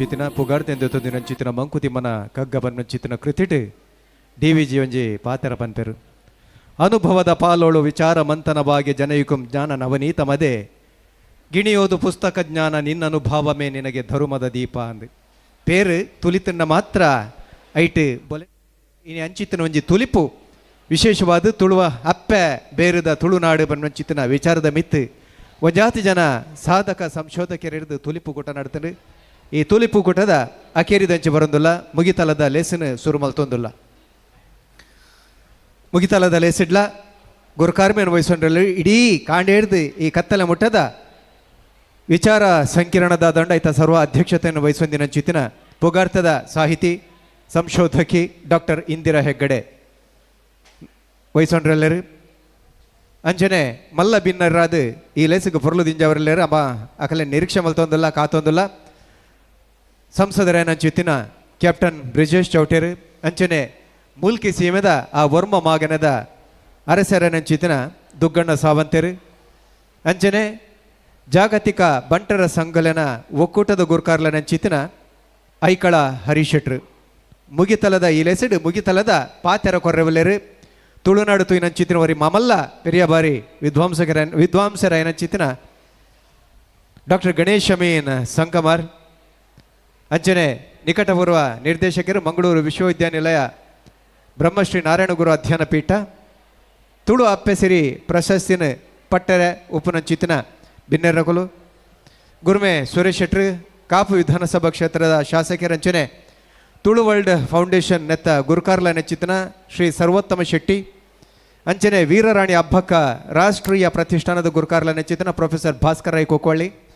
ನಂಚಿತ್ತಿನ ಪುಗಾರ್ತೆಂದು ತೊಂದು ನಂಚಿತ್ತಿನ ಮಂಕುತಿಮ್ಮನ ಕಗ್ಗಬನ್ ನಂಚಿತ್ತಿನ ಕೃತಿಟ್ DVG ಒಂಜಿ ಪಾತೆರ ಪನ್ಪೆರು ಅನುಭವದ ಪಾಲೋಳು ವಿಚಾರ ಮಂಥನ ಬಾಗೆ ಜನಯುಕುಂ ಜ್ಞಾನ ನವನೀತ ಮದೆ ಗಿಣಿಯೋದು ಪುಸ್ತಕ ಜ್ಞಾನ ನಿನ್ನ ಅನುಭವಮೇ ನಿನಗೆ ಧರುಮದ ದೀಪ ಅಂದು ಪೇರು ತುಲಿತನ್ನ ಮಾತ್ರ ಐಟ್ ಬೊಲೆ ಇನಿ ಅಂಚಿತ್ತಿನ ಒಂಜಿ ತುಲಿಪು ವಿಶೇಷವಾದ ತುಳುವ ಅಪ್ಪೆ ಬೇರದ ತುಳುನಾಡು ಬನ್ವಂಚಿತ್ತಿನ ವಿಚಾರದ ಮಿತ್ತು ಒಂಜಾತಿ ಜನ ಸಾಧಕ ಸಂಶೋಧಕರಿಡ್ದು ತುಲಿಪು ಕೂಟ ನಡ್ತಾರೆ ಈ ತುಲಿಪು ಕೂಟದ ಅಕೇರಿದಂಚೆ ಬರೋದಿಲ್ಲ ಮುಗಿತಲದ ಲೆಸನ್ ಶುರು ಮಲ್ತೊಂದಿಲ್ಲ ಮುಗಿತಲದ ಲೆಸಿಡ್ಲ ಗುರುಕಾರ್ಮೇನ ವಹಿಸ್ಕೊಂಡ್ರಲ್ಲಿ ಇಡೀ ಕಾಂಡೆ ಹಿಡ್ದು ಈ ಕತ್ತಲೆ ಮುಟ್ಟದ ವಿಚಾರ ಸಂಕಿರಣದ ದಂಡ ಇತ ಸರ್ವ ಅಧ್ಯಕ್ಷತೆಯನ್ನು ವಹಿಸೊಂದಿನ ಚಿತ್ತಿನ ಪುಗಾರ್ಥದ ಸಾಹಿತಿ ಸಂಶೋಧಕಿ ಡಾಕ್ಟರ್ ಇಂದಿರಾ ಹೆಗ್ಗಡೆ ವಹಿಸ್ಕೊಂಡ್ರೆಲ್ಲರು ಅಂಚನೆ ಮಲ್ಲ ಭಿನ್ನರಾದ ಈ ಲೇಸಿಗೆ ಪೊರ್ಲು ದಿಂಜವರೆಲ್ಲರು ಅಮ್ಮ ಅಕಲೆ ನಿರೀಕ್ಷೆ ಮಲ್ತೊಂದಿಲ್ಲ ಕಾತೊಂದಿಲ್ಲ ಸಂಸದರೇನ ಚಿತ್ತಿನ ಕ್ಯಾಪ್ಟನ್ ಬ್ರಿಜೇಶ್ ಚೌಟೇರು ಅಂಚನೆ ಮುಲ್ಕಿ ಸೀಮೆದ ಆ ವರ್ಮ ಮಾಗನದ ಅರಸರನ ಚಿತ್ತಿನ ದುಗ್ಗಣ್ಣ ಸಾವಂತೇರು ಅಂಚನೆ ಜಾಗತಿಕ ಬಂಟರ ಸಂಘಲನ ಒಕ್ಕೂಟದ ಗುರ್ಕಾರ್ಲನ ಚಿತ್ತಿನ ಐಕಳ ಹರೀಶೆಟ್ರು ಮುಗಿತಲದ ಈ ಲೆಸಿಡ್ ಮುಗಿತಲದ ಪಾತೆರ ಕೊರ್ರೆವಲ್ಲೇರು ತುಳುನಾಡು ತುಯಿನಂಚಿತ್ತಿನ ವರಿ ಮಮಲ್ಲ ಪೆರಿಯ ಬಾರಿ ವಿದ್ವಾಂಸರ ಏನಂಚಿತ್ತಿನ ಡಾಕ್ಟರ್ ಗಣೇಶ್ ಅಮೀನ್ ಸಂಕಮಾರ್ ಅಂಚನೆ ನಿಕಟಪೂರ್ವ ನಿರ್ದೇಶಕರು ಮಂಗಳೂರು ವಿಶ್ವವಿದ್ಯಾನಿಲಯ ಬ್ರಹ್ಮಶ್ರೀ ನಾರಾಯಣ ಗುರು ಅಧ್ಯಯನ ಪೀಠ ತುಳು ಅಪ್ಪೆಸಿರಿ ಪ್ರಶಸ್ತಿನ ಪಟ್ಟರೆ ಉಪನಂಚಿತ್ತಿನ ಭಿನ್ನರಕುಲು ಗುರುಮೆ ಸುರೇಶ್ ಶೆಟ್ರು ಕಾಪು ವಿಧಾನಸಭಾ ಕ್ಷೇತ್ರದ ಶಾಸಕರಂಚನೆ ತುಳು ವರ್ಲ್ಡ್ ಫೌಂಡೇಶನ್ ನೆತ್ತ ಗುರುಕಾರ್ಲ ನೆಚ್ಚಿತ್ತಿನ ಶ್ರೀ ಸರ್ವೋತ್ತಮ ಶೆಟ್ಟಿ ಅಂಚನೆ ವೀರರಾಣಿ ಹಬ್ಬಕ್ಕ ರಾಷ್ಟ್ರೀಯ ಪ್ರತಿಷ್ಠಾನದ ಗುರುಕಾರ್ಲ ನೆಚ್ಚಿತ್ತಿನ ಪ್ರೊಫೆಸರ್ ಭಾಸ್ಕರ್ ರೈ ಕೋಕೋಳ್ಳಿ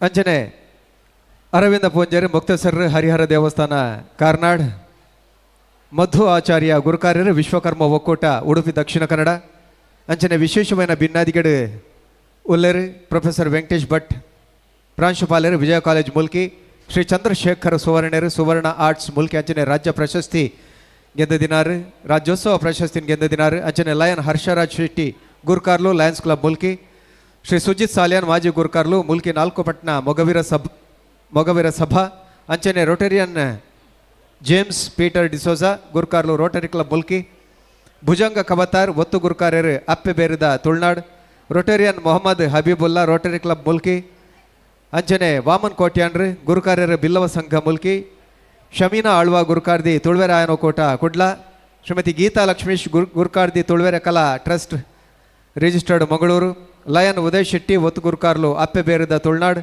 ಅಂಚನೆ ಅರವಿಂದ ಪೂಂಜಾರಿ ಮುಕ್ತಸರ್ ಹರಿಹರ ದೇವಸ್ಥಾನ ಕಾರ್ನಾಡ್ ಮಧು ಆಚಾರ್ಯ ಗುರುಕಾರ್ಯರು ವಿಶ್ವಕರ್ಮ ಒಕ್ಕೂಟ ಉಡುಪಿ ದಕ್ಷಿಣ ಕನ್ನಡ ಅಂಚನೆ ವಿಶೇಷమైన ಭಿನ್ನಾದಿಗಡು ಉಲ್ಲೇರು ಪ್ರೊಫೆಸರ್ ವೆಂಕಟೇಶ್ ಭಟ್ ಪ್ರಾಂಶುಪಾಲರು ವಿಜಯ ಕಾಲೇಜ್ ಮುಲ್ಕಿ ಶ್ರೀ ಚಂದ್ರಶೇಖರ್ ಸುವರ್ಣರು ಸುವರ್ಣ ಆರ್ಟ್ಸ್ ಮುಲ್ಕಿ ಅಂಚನೆ ರಾಜ್ಯ ಪ್ರಶಸ್ತಿ ಗೆದ್ದ ದಿನಾರು ರಾಜ್ಯೋತ್ಸವ ಪ್ರಶಸ್ತಿ ಗೆದ್ದ ದಿನಾರು ಅಂಚನೆ ಲಯನ್ ಹರ್ಷರಾಜ್ ಶೆಟ್ಟಿ ಗುರ್ಕಾರ್ಲು ಲಯನ್ಸ್ ಕ್ಲಬ್ ಮುಲ್ಕಿ ಶ್ರೀ ಸುಜಿತ್ ಸಾಲಿಯಾನ್ ಮಾಜಿ ಗುರ್ಕಾರ್ಲು ಮುಲ್ಕಿ 4 ಪಟ್ನ ಮೊಗವೀರ ಸಭಾ ಅಂಚನೆ ರೋಟರಿಯನ್ ಜೇಮ್ಸ್ ಪೀಟರ್ ಡಿಸೋಜಾ ಗುರ್ಕಾರ್ಲು ರೋಟರಿ ಕ್ಲಬ್ ಮುಲ್ಕಿ ಭುಜಂಗ ಕವತಾರ್ ಒತ್ತು ಗುರ್ಕಾರ್ಯರು ಅಪ್ಪೆ ಬೇರಿದ ತುಳ್ನಾಡ್ Rotarian Mohammed Habibulla Rotary club Mulki ಅಂಚನೆ ವಾಮನ್ ಕೋಟ್ಯಾನ್ರು ಗುರುಕಾರ್ಯರು ಬಿಲ್ಲವ ಸಂಘ ಮುಲ್ಕಿ ಶಮೀನಾ ಆಳ್ವಾ ಗುರುಕಾರ್ದಿ ತುಳ್ವೆರ ಆಯನಕೋಟ ಕುಡ್ಲ ಶ್ರೀಮತಿ ಗೀತಾ ಲಕ್ಷ್ಮೀಶ್ ಗುರುಕಾರ್ದಿ ತುಳ್ವೆರ ಕಲಾ trust registered Mangaluru lion Uday Shetty ಒತ್ತು ಗುರುಕಾರ್ಲು ಅಪ್ಪೆ ಬೇರಿದ ತುಳ್ನಾಡ್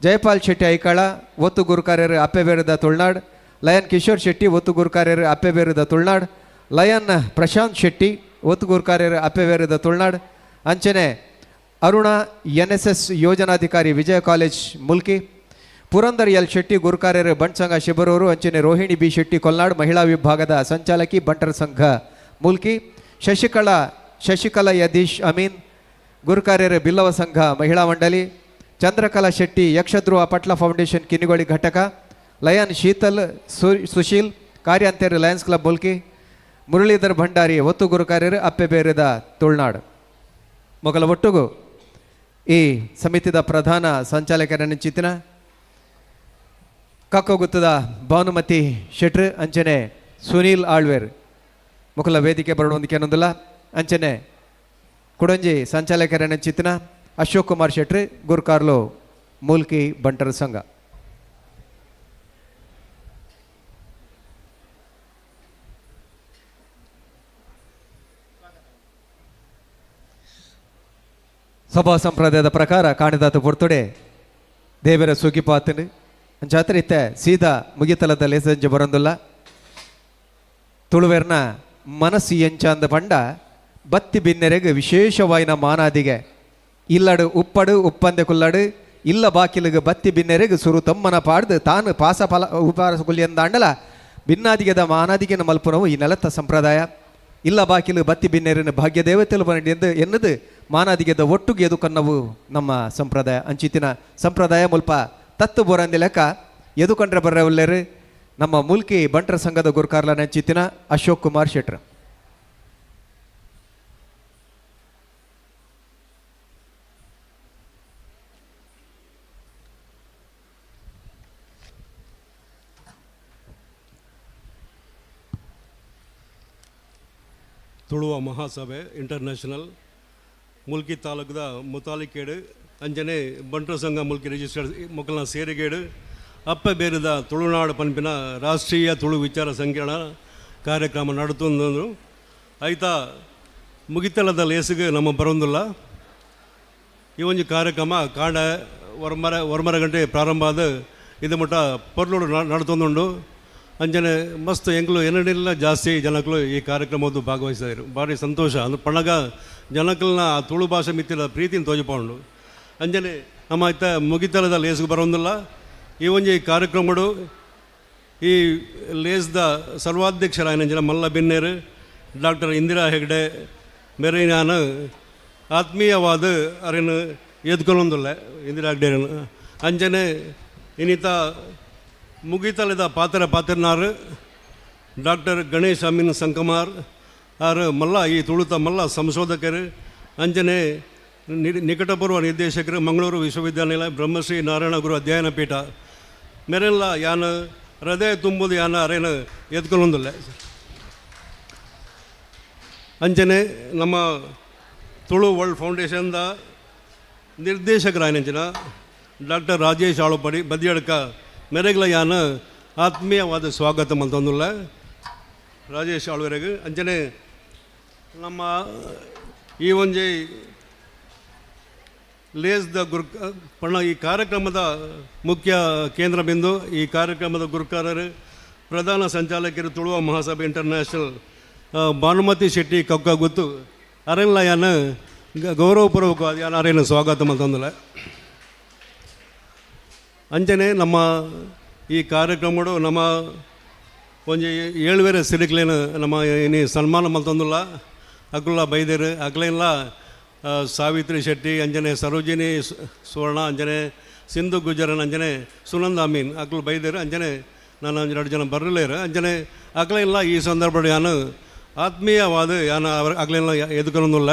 ಜಯಪಾಲ್ ಶೆಟ್ಟಿ ಐಕಾಳ ಒತ್ತು ಗುರುಕಾರ್ಯರು ಅಪ್ಪೆ ಬೇರಿದ ತುಳ್ನಾಡ್ ಲಯನ್ ಕಿಶೋರ್ ಶೆಟ್ಟಿ ಒತ್ತು ಗುರುಕಾರ್ಯರು ಅಪ್ಪೆ ಬೇರಿದ ತುಳ್ನಾಡ್ ಲಯನ್ ಪ್ರಶಾಂತ್ ಶೆಟ್ಟಿ ಒತ್ತು ಗುರುಕಾರ್ಯರು ಅಪ್ಪೆ ಬೇರಿದ ತುಳ್ನಾಡ್ ಅಂಚನೆ ಅರುಣ NSS ಯೋಜನಾಧಿಕಾರಿ ವಿಜಯ ಕಾಲೇಜ್ ಮುಲ್ಕಿ ಪುರಂದರ್ ಎಲ್ ಶೆಟ್ಟಿ ಗುರುಕಾರ್ಯರು ಬಂಟ್ ಸಂಘ ಶಿಬರೂರು ಅಂಚನೆ ರೋಹಿಣಿ ಬಿ ಶೆಟ್ಟಿ ಕೊಲ್ನಾಡ್ ಮಹಿಳಾ ವಿಭಾಗದ ಸಂಚಾಲಕಿ ಬಂಟರ ಸಂಘ ಮುಲ್ಕಿ ಶಶಿಕಲಾ ಯದೀಶ್ ಅಮೀನ್ ಗುರುಕಾರ್ಯರು ಬಿಲ್ಲವ ಸಂಘ ಮಹಿಳಾ ಮಂಡಳಿ ಚಂದ್ರಕಲಾ ಶೆಟ್ಟಿ ಯಕ್ಷಧ್ರುವ ಪಟ್ಲ ಫೌಂಡೇಶನ್ ಕಿನಿಗೋಳಿ ಘಟಕ ಲಯನ್ ಶೀತಲ್ ಸುಶೀಲ್ ಕಾರ್ಯಾಂತೇರು ಲಯನ್ಸ್ ಕ್ಲಬ್ ಮುಲ್ಕಿ ಮುರಳೀಧರ್ ಭಂಡಾರಿ ಒತ್ತು ಗುರುಕಾರ್ಯರು ಅಪ್ಪೆ ಬೇರಿದ ತುಳ್ನಾಡ್ ಮೊಗಲ ಒಟ್ಟುಗು ಈ ಸಮಿತಿದ ಪ್ರಧಾನ ಸಂಚಾಲಕರನ್ನ ಚಿತ್ತಿನ ಕಕ್ಕೋಗುತ್ತದ ಭಾನುಮತಿ ಶೆಟ್ರು ಅಂಚನೆ ಸುನೀಲ್ ಆಳ್ವೇರ್ ಮೊಕಲ ವೇದಿಕೆ ಬರೋದಕ್ಕೆ ಅನ್ನೋದಿಲ್ಲ ಅಂಚನೆ ಕುಡಂಜಿ ಸಂಚಾಲಕರನ್ನ ಚಿತ್ತಿನ ಅಶೋಕ್ ಕುಮಾರ್ ಶೆಟ್ರು ಗುರುಕಾರ್ಲು ಮೂಲ್ಕಿ ಬಂಟರ ಸಂಘ ಸಭಾ ಸಂಪ್ರದಾಯದ ಪ್ರಕಾರ ಕಾಣಿದಾತ ಪೊರ್ತೊಡೆ ದೇವರ ಸುಗಿಪಾತನು ಜಾತ್ರೆ ಇತ್ತೆ ಸೀದಾ ಮುಗಿತಲದ ಲೇಸಂಜೆ ಬರೋದಿಲ್ಲ ತುಳುವೆರ್ನ ಮನಸ್ಸು ಎಂಚಂದ ಪಂಡ ಬತ್ತಿ ಬಿನ್ನೆರೆಗೆ ವಿಶೇಷವಾಯಿನ ಮಾನಾದಿಗೆ ಇಲ್ಲಡು ಉಪ್ಪಡು ಉಪ್ಪಂದೆ ಕುಲ್ಲಡು ಇಲ್ಲ ಬಾಕಿಲಿಗೆ ಬತ್ತಿ ಬಿನ್ನೆರೆಗೆ ಸುರು ತಮ್ಮನ ಪಾಡ್ದು ತಾನು ಪಾಸ ಫಲ ಉಪಾಸ ಕುಲ್ಲಿಯಂದ ಅಂಡಲ ಭಿನ್ನಾದಿಗೆದ ಮಾನಾದಿಗೆನ ಮಲ್ಪುನವು ಈ ನೆಲತ್ತ ಸಂಪ್ರದಾಯ ಇಲ್ಲ ಬಾಕಿಲು ಬತ್ತಿ ಬಿನ್ನೆರಿನ ಭಾಗ್ಯ ದೇವತೆಲು ಬಂಡಿ ಎನ್ನದು ಮಾನಾದಿಗೆದ ಒಟ್ಟುಗೆ ಎದು ಕನ್ನವು ನಮ್ಮ ಸಂಪ್ರದಾಯ ಅಂಚಿತಿನ ಸಂಪ್ರದಾಯ ಮುಲ್ಪ ತತ್ತು ಬೋರಂದಿ ಲೆಕ್ಕ ಎದುಕೊಂಡ್ರೆ ಬರ್ರೆ ಒಲ್ಲೆರು ನಮ್ಮ ಮುಲ್ಕಿ ಬಂಟ್ರ ಸಂಘದ ಗುರುಕಾರ್ಲ ನೆಂಚಿತ್ತಿನ ಅಶೋಕ್ ಕುಮಾರ್ ಶೆಟ್ರ್. ತುಳುವ ಮಹಾಸಭೆ ಇಂಟರ್ನ್ಯಾಷನಲ್ ಮುಲ್ಕಿ ತಾಲೂಕದ ಮುತಾಲಿಕೇಡು ಅಂಜನೆ ಬಂಟ್ರ ಸಂಘ ಮುಲ್ಕಿ ರಿಜಿಸ್ಟರ್ಡ್ ಮೊಕ್ಕಲ್ನ ಸೇರಿಗೇಡು ಅಪ್ಪ ಬೇರಿದ ತುಳುನಾಡು ಪಂಪಿನ ರಾಷ್ಟ್ರೀಯ ತುಳು ವಿಚಾರ ಸಂಕಿರಣ ಕಾರ್ಯಕ್ರಮ ನಡುತ್ತಂದ್ರು ಐತ ಮುಗಿತಲದ ಲೇಸಿಗೆ ನಮ್ಮ ಬರೋದಿಲ್ಲ. ಈ ಒಂದು ಕಾರ್ಯಕ್ರಮ ಕಾಂಡ ಒರ್ಮರ ಗಂಟೆ ಪ್ರಾರಂಭ ಆದ ಇದು ಮಟ್ಟ ಪರ್ಲೋಡು ನಡ್ತೊಂದುಂಡು ಅಂಜನೆ ಮಸ್ತ್ ಎಂಕ್ಲು ಏನೆಲ್ಲ ಜಾಸ್ತಿ ಜನಕ್ಕಳು ಈ ಕಾರ್ಯಕ್ರಮದ್ದು ಭಾಗವಹಿಸಿದರು. ಭಾರಿ ಸಂತೋಷ ಅಂದ್ರೆ ಪಣಗ ಜನಕ್ಕಲ್ನ ತುಳು ಭಾಷೆ ಮಿತ್ತಿನ ಪ್ರೀತಿನ ತೋಜಿಕೊಂಡು ಅಂಜನೆ ನಮ್ಮ ಇತ್ತ ಮುಗಿತಲದ ಲೇಸ್ಗೆ ಬರೋದಿಲ್ಲ. ಈ ಒಂದು ಕಾರ್ಯಕ್ರಮಗಳು ಈ ಲೇಸ್ದ ಸರ್ವಾಧ್ಯಕ್ಷರಾಯನಂಜನ ಮಲ್ಲ ಬಿನ್ನೇರು ಡಾಕ್ಟರ್ ಇಂದಿರಾ ಹೆಗ್ಡೆ ಮೇರೆ ನಾನು ಆತ್ಮೀಯವಾದ ಅರೇನು ಎದ್ಕೊಳ್ಳೊಂದಿಲ್ಲ ಇಂದಿರಾ ಹೆಗ್ಡೆರನ್ನು ಅಂಜನೆ ಇನ್ನಿತ ಮುಗಿತಲದ ಪಾತ್ರನಾರು ಡಾಕ್ಟರ್ ಗಣೇಶ್ ಅಮೀನ್ ಸಂಕಮಾರ್ ಆರು ಮಲ್ಲ ಈ ತುಳುತ ಮಲ್ಲ ಸಂಶೋಧಕರು ಅಂಜನೆ ನಿಕಟಪೂರ್ವ ನಿರ್ದೇಶಕರು ಮಂಗಳೂರು ವಿಶ್ವವಿದ್ಯಾನಿಲಯ ಬ್ರಹ್ಮಶ್ರೀ ನಾರಾಯಣ ಗುರು ಅಧ್ಯಯನ ಪೀಠ ಮೇರೆಲ್ಲ ಯಾನು ಹೃದಯ ತುಂಬುದು ಯಾನ ಅರೇನು ಎದ್ಕೊಳ್ಳೊಂದಿಲ್ಲ. ಅಂಜನೆ ನಮ್ಮ ತುಳು ವರ್ಲ್ಡ್ ಫೌಂಡೇಶನ್ದ ನಿರ್ದೇಶಕರಾಯನಂಚಿನ ಡಾಕ್ಟರ್ ರಾಜೇಶ್ ಆಳುಪಡಿ ಬದಿಯಡ್ಕ ಮೇರೆಗ್ಲ ಯಾನ ಆತ್ಮೀಯವಾದ ಸ್ವಾಗತ ಮಂತಂದುಲ್ಲ ರಾಜೇಶ್ ಆಳ್ವರೆಗೆ ಅಂಚನೆ ನಮ್ಮ ಈ ಒಂಜಿ ಲೇಸ್ದ ಪಣ ಈ ಕಾರ್ಯಕ್ರಮದ ಮುಖ್ಯ ಕೇಂದ್ರ ಬಿಂದು ಈ ಕಾರ್ಯಕ್ರಮದ ಗುರುಕಾರರು ಪ್ರಧಾನ ಸಂಚಾಲಕರು ತುಳುವ ಮಹಾಸಭೆ ಇಂಟರ್ನ್ಯಾಷನಲ್ ಭಾನುಮತಿ ಶೆಟ್ಟಿ ಕಕ್ಕ ಗೊತ್ತು ಅರೆಲ್ಲ ಯಾನ ಗೌರವಪೂರ್ವಕವಾದ ಯಾನ ಅರೇನು ಸ್ವಾಗತ ಮಂತಂದುಲ್ಲ. ಅಂಚನೆ ನಮ್ಮ ಈ ಕಾರ್ಯಕ್ರಮಗಳು ನಮ್ಮ ಒಂಜಿ 7 ಬೇರೆ ಸಿರಿಕ್ಲೇನು ನಮ್ಮ ಇನಿ ಸನ್ಮಾನ ಮಲ್ತೊಂದುಲ್ಲ ಅಕುಲ್ಲ ಬೈದೇರು ಅಕ್ಲೆಲ್ಲ ಸಾವಿತ್ರಿ ಶೆಟ್ಟಿ ಅಂಜನೆ ಸರೋಜಿನಿ ಸುವರ್ಣ ಅಂಜನೆ ಸಿಂಧು ಗುಜರನ್ ಅಂಜನೆ ಸುನಂದ ಅಮೀನ್ ಅಕ್ಲು ಬೈದೇರು ಅಂಜನೆ ನಾನು 2 ಜನ ಬರಲೇರು ಅಂಜನೆ ಅಕ್ಲೆಲ್ಲ ಈ ಸಂದರ್ಭ ಯಾನು ಆತ್ಮೀಯವಾದ ಯಾನ ಅಕ್ಲೆಲ್ಲ ಎದುಕೊಳ್ಳೊಂದಿಲ್ಲ.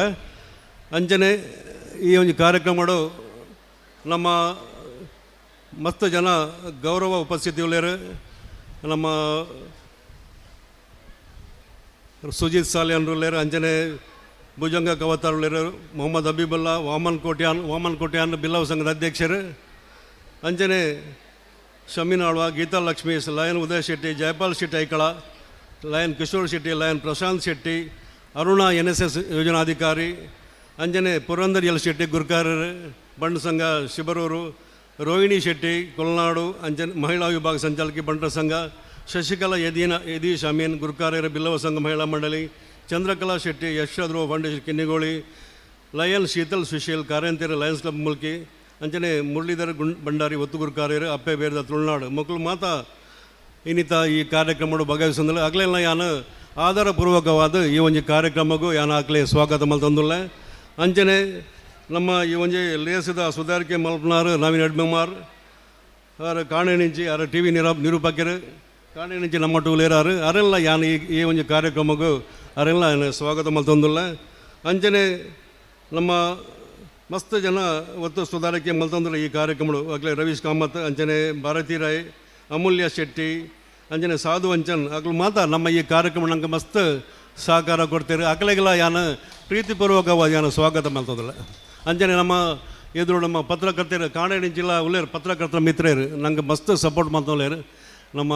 ಅಂಜನೆ ಈ ಒಂದು ಕಾರ್ಯಕ್ರಮಗಳು ನಮ್ಮ ಮಸ್ತ್ ಜನ ಗೌರವ ಉಪಸ್ಥಿತಿ ಉಳ್ಳೇರು ನಮ್ಮ ಸುಜಿತ್ ಸಾಲಿಯನ್ರುಳ್ಳೇರು ಅಂಜನೆ ಭುಜಂಗ ಕವತಾರುಳ್ಳೇರು ಮೊಹಮ್ಮದ್ ಹಬೀಬುಲ್ಲಾ ವಾಮನ್ ಕೋಟ್ಯಾನ್ ಬಿಲ್ಲವ ಸಂಘದ ಅಧ್ಯಕ್ಷರು ಅಂಜನೆ ಶಮೀನ್ ಆಳ್ವ ಗೀತಾ ಲಕ್ಷ್ಮೀಸ್ lion Uday Shetty Jayapal Shetty Aikala lion Kishore Shetty lion Prashanth Shetty Aruna NSS ಯೋಜನಾಧಿಕಾರಿ ಅಂಜನೆ ಪುರಂದರ್ ಎಲ್ ಶೆಟ್ಟಿ ಗುರುಕಾರರು ಬಂಡ್ ಸಂಘ ಶಿಬರೂರು ರೋಹಿಣಿ ಶೆಟ್ಟಿ ಕೊಲ್ನಾಡು ಅಂಜನ್ ಮಹಿಳಾ ವಿಭಾಗ ಸಂಚಾಲಕಿ ಬಂಟ್ರ ಸಂಘ ಶಶಿಕಲಾ ಯದೀಶ್ ಅಮೀನ್ ಗುರುಕಾರ್ಯರ ಬಿಲ್ಲವ ಸಂಘ ಮಹಿಳಾ ಮಂಡಳಿ ಚಂದ್ರಕಲಾ ಶೆಟ್ಟಿ ಯಶಧ್ರುವ ಫೌಂಡೇಶನ್ ಕಿನ್ನಿಗೋಳಿ ಲಯನ್ ಶೀತಲ್ ಸುಶೀಲ್ ಕಾರ್ಯಂತಿರ ಲಯನ್ಸ್ ಕ್ಲಬ್ ಮುಲ್ಕಿ ಅಂಚನೆ ಮುರಳೀಧರ್ ಭಂಡಾರಿ ಒತ್ತು ಗುರುಕಾರ್ಯರು ಅಪ್ಪೆ ಬೇರದ ತುಳುನಾಡು ಮಕ್ಕಳು ಮಾತ ಇನ್ನಿತ ಈ ಕಾರ್ಯಕ್ರಮ ಭಾಗವಹಿಸಂದಿಲ್ಲ ಆಗಲೆಲ್ಲ ಯಾನು ಆಧಾರಪೂರ್ವಕವಾದ ಈ ಒಂದು ಕಾರ್ಯಕ್ರಮಕ್ಕೂ ಯಾನು ಆಗಲೇ ಸ್ವಾಗತ ಮಲ್ತಂದಿಲ್ಲ. ಅಂಚನೆ ನಮ್ಮ ಈ ಒಂದು ಲೇಸದ ಸುಧಾರಿಕೆ ಮಲ್ಪನಾರು ನವೀನ್ ಅಡ್ಮೆಮಾರ್ ಅವರ ಕಾಣೆ ನಿಂಚಿ ಅವರ TV ನಿರೂಪಕರು ಕಾಣೆ ನಿಂಚಿ ನಮ್ಮ ಟೂಲೇರಾರು ಅವರೆಲ್ಲ ಯಾನು ಈ ಒಂದು ಕಾರ್ಯಕ್ರಮಕ್ಕೂ ಅವರೆಲ್ಲ ಸ್ವಾಗತ ಮಲ್ತಂದಿಲ್ಲ. ಅಂಚನೆ ನಮ್ಮ ಮಸ್ತ್ ಜನ ಒತ್ತು ಸುಧಾರಿಕೆ ಮಲ್ತಂದಿಲ್ಲ ಈ ಕಾರ್ಯಕ್ರಮಗಳು ಆಗಲೇ ರವೀಶ್ ಕಾಮತ್ ಅಂಚನೆ ಭಾರತಿ ರಾಯ್ ಅಮೂಲ್ಯ ಶೆಟ್ಟಿ ಅಂಜನೆ ಸಾಧು ಅಂಚನ್ ಅಕ್ಲು ಮಾತ ನಮ್ಮ ಈ ಕಾರ್ಯಕ್ರಮ ನಂಗೆ ಮಸ್ತ್ ಸಹಕಾರ ಕೊಡ್ತೀರಿ ಅಕ್ಲೆಗೆಲ್ಲ ಯಾನು ಪ್ರೀತಿಪೂರ್ವಕವಾದ ಯಾನು ಸ್ವಾಗತ ಮಾಡ್ತದಿಲ್ಲ. ಅಂಜನೆ ನಮ್ಮ ಎದುರು ನಮ್ಮ ಪತ್ರಕರ್ತರು ಕಾಣೆ ಜಿಲ್ಲಾ ಉಳ್ಳೇರು ಪತ್ರಕರ್ತರ ಮಿತ್ರರು ನಂಗೆ ಮಸ್ತ್ ಸಪೋರ್ಟ್ ಮಾಡ್ತವ್ಲೇರು ನಮ್ಮ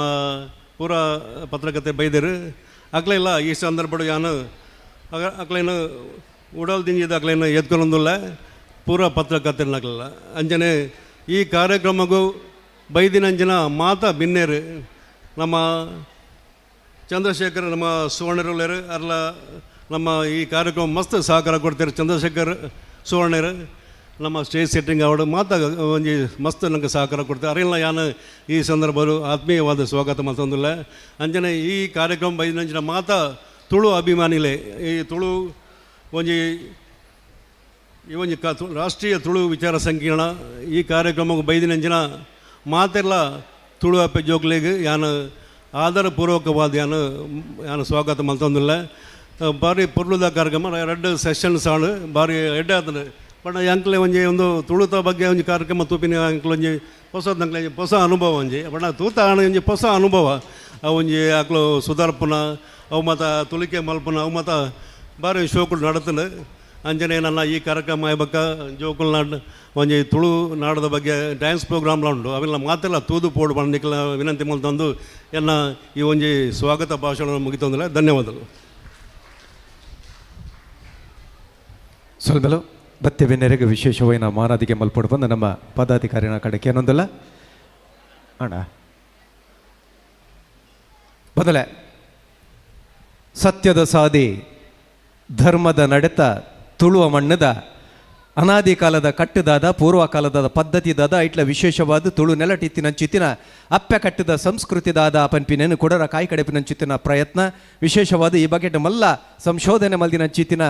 ಪೂರ ಪತ್ರಕರ್ತೆ ಬೈದೇರು ಅಕ್ಲೆಲ್ಲ ಈ ಸಂದರ್ಭ ಯಾನು ಅಕ್ಲೇನು ಉಡಲ್ ದಿಂಜಿದ ಅಕ್ಲೇನು ಎದ್ಕೊಳ್ಳೊಂದಿಲ್ಲ ಪೂರ ಪತ್ರಕರ್ತರು ಅಕ್ಲೆಲ್ಲ ಅಂಜನೆ ಈ ಕಾರ್ಯಕ್ರಮಕ್ಕೂ ಬೈದಿನಂಜನ ಮಾತ ಬಿನ್ನೇರು ನಮ್ಮ ಚಂದ್ರಶೇಖರ್ ನಮ್ಮ ಸುವರ್ಣರುಳ್ಳೇರು ಅಲ್ಲ ನಮ್ಮ ಈ ಕಾರ್ಯಕ್ರಮ ಮಸ್ತ್ ಸಹಕಾರ ಕೊಡ್ತಾರೆ. ಚಂದ್ರಶೇಖರ್ ಸುವರ್ಣರು ನಮ್ಮ ಸ್ಟೇಜ್ ಸೆಟ್ಟಿಂಗ್ ಅವಡು ಮಾತ ಒಂದು ಮಸ್ತ್ ನಂಗೆ ಸಹಕಾರ ಕೊಡ್ತಾರೆ. ಅರೆಲ್ಲ ಯಾನು ಈ ಸಂದರ್ಭರು ಆತ್ಮೀಯವಾದ ಸ್ವಾಗತ ಮಾಡ್ತಂದಿಲ್ಲ. ಅಂಜನೆ ಈ ಕಾರ್ಯಕ್ರಮ ಬೈದಿನಂಜನ ಮಾತ ತುಳು ಅಭಿಮಾನಿಲೆ ಈ ತುಳು ಒಂಜಿ ಈ ಒಂದು ರಾಷ್ಟ್ರೀಯ ತುಳು ವಿಚಾರ ಸಂಕಿರಣ ಈ ಕಾರ್ಯಕ್ರಮಕ್ಕೆ ಬೈದಿನಂಜನ ಮಾತೆಲ್ಲ ತುಳು ಅಪ್ಪೆ ಜೋಕ್ಲಿಗೆ ಯಾನು ಆಧಾರಪೂರ್ವಕವಾದ ಯಾನು ಸ್ವಾಗತ ಮಲ್ತೊಂದಿಲ್ಲ. ಭಾರಿ ಪುರ್ಲುದ ಕಾರ್ಯಕ್ರಮ 2 ಸೆಷನ್ಸ್ ಆಡು ಭಾರಿ ಎಡ್ಡೆ ಆತನ ಬಟ್ ಅಂಕ್ಲೆ ಒಂಜಿ ಒಂದು ತುಳುತ ಬಗ್ಗೆ ಒಂಜಿ ಕಾರ್ಯಕ್ರಮ ತೂಪಿನ ಅಂಕ್ಲೆ ಒಂಜಿ ಹೊಸದಂಕ್ಲೆ ಹೊಸ ಅನುಭವ ಒಂಜಿ ಬಟ್ ತೂತ ಆಣ ಒಂಜಿ ಹೊಸ ಅನುಭವ ಅವು ಒಂಜಿ ಅಕ್ಲು ಸುಧಾರ್ಪುನ ಅವು ಮತ್ತು ತುಳಿಕೆ ಮಲ್ಪುನ ಅವು ಮತ್ತು ಭಾರಿ ಶೋಕುಲು ನಡತಲು ಅಂಜನೆ ನನ್ನ ಈ ಕಾರ್ಯಕ್ರಮ ಆಯ್ಬಕ್ಕ ಜೋಕುಲ್ ನಾಡು ಒಂಜಿ ತುಳು ನಾಡದ ಬಗ್ಗೆ ಡ್ಯಾನ್ಸ್ ಪ್ರೋಗ್ರಾಮ್ಲ ಉಂಟು ಅವೆಲ್ಲ ಮಾತೆಲ್ಲ ತೂದು ಪೋಡು ಬಂದಿಕ್ಲ ವಿನಂತಿ ಮಲ್ತಂದು ಎನ್ನ ಈ ಒಂಜಿ ಸ್ವಾಗತ ಭಾಷಣ ಮುಗಿತಂದಿಲ್ಲ. ಧನ್ಯವಾದಗಳು. ಸ್ವಲ್ಪಲು ಬತ್ತೆ ನೆರೆಗೆ ವಿಶೇಷವಾದ ಮಾನಾದಿಗೆ ಮಲ್ಪಡು ಬಂದು ನಮ್ಮ ಪದಾಧಿಕಾರಿನ ಕಡೆಗೆ ಏನೊಂದಲ್ಲ ಅಣ್ಣ ಬದಲೇ ಸತ್ಯದ ಸಾದಿ ಧರ್ಮದ ನಡೆತ ತುಳುವ ಮಣ್ಣದ ಅನಾದಿ ಕಾಲದ ಕಟ್ಟದಾದ ಪೂರ್ವ ಕಾಲದ ಪದ್ಧತಿದಾದ ಇಟ್ಲ ವಿಶೇಷವಾದ ತುಳು ನೆಲಟಿತ್ತಿನಂಚಿತ್ತಿನ ಅಪ್ಪೆ ಕಟ್ಟದ ಸಂಸ್ಕೃತಿದಾದ ಪನ್ಪಿನೇನು ಕೊಡರ ಕಾಯಿ ಕಡೆಪಿನಂಚಿತ್ತಿನ ಪ್ರಯತ್ನ ವಿಶೇಷವಾದ ಈ ಬಗೆಟ್ ಮಲ್ಲ ಸಂಶೋಧನೆ ಮಲ್ದಿನಂಚಿತ್ತಿನ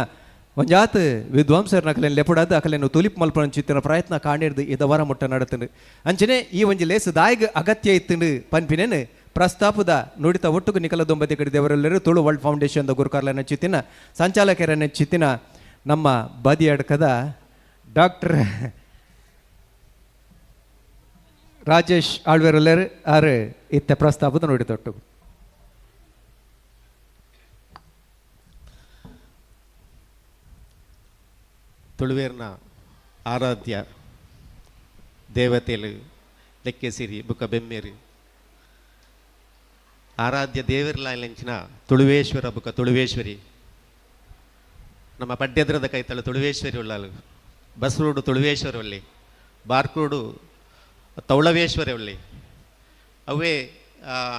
ಒಂಜಾತ್ ವಿದ್ವಾಂಸರನ್ನ ಅಕಲೇನು ಲೆಪಡಾದ ಅಕಲೇನು ತುಲಿಪ್ ಮಲ್ಪನಂಚಿತ್ತಿನ ಪ್ರಯತ್ನ ಕಾಣಿರ್ದು ಇದವರ ಮುಟ್ಟ ನಡತಂಡು ಅಂಚನೆ ಈ ಒಂಜಿ ಲೇಸು ದಾಯಿಗೆ ಅಗತ್ಯ ಇತ್ತಂಡು ಪನ್ಪಿನೇನು ಪ್ರಸ್ತಾಪದ ನುಡಿತ ಒಟ್ಟುಗು ನಿಕಲ ದೊಂಬತಿ ಕಡೆ ದೇವರೆಲ್ಲರೂ ತುಳು ವರ್ಲ್ಡ್ ಫೌಂಡೇಶನ್ ಗುರುಕಾರ್ಲನ ಚಿತ್ತಿನ ಸಂಚಾಲಕರನ್ನ ಚಿತ್ತಿನ ನಮ್ಮ ಬದಿ ಅಡ್ಕದ ಡಾಕ್ಟರ್ ರಾಜೇಶ್ ಆಳ್ವೇರೆಲ್ಲರು ಆರು ಇತ್ತ ಪ್ರಸ್ತಾಪದ ನುಡಿತ ಒಟ್ಟುಗು ತುಳುವೇರ್ನ ಆರಾಧ್ಯ ದೇವತೆಲು ಲೆಕ್ಕೆಸಿರಿ ಬುಕ್ಕ ಬೆಮ್ಮೇರಿ ಆರಾಧ್ಯ ದೇವರ್ಲಾಂಚಿನ ತುಳುವೇಶ್ವರ ಬುಕ್ಕ ತುಳುವೇಶ್ವರಿ ನಮ್ಮ ಪಡ್ಯದ್ರದ ಕೈತಳು ತುಳುವೇಶ್ವರಿ ಉಳ್ಳಾಲು ಬಸ್ರೂಡು ತುಳುವೇಶ್ವರಿ ಒಳ್ಳಿ ಬಾರ್ಕೂಡು ತೌಳವೇಶ್ವರಿ ಒಳ್ಳಿ ಅವೇ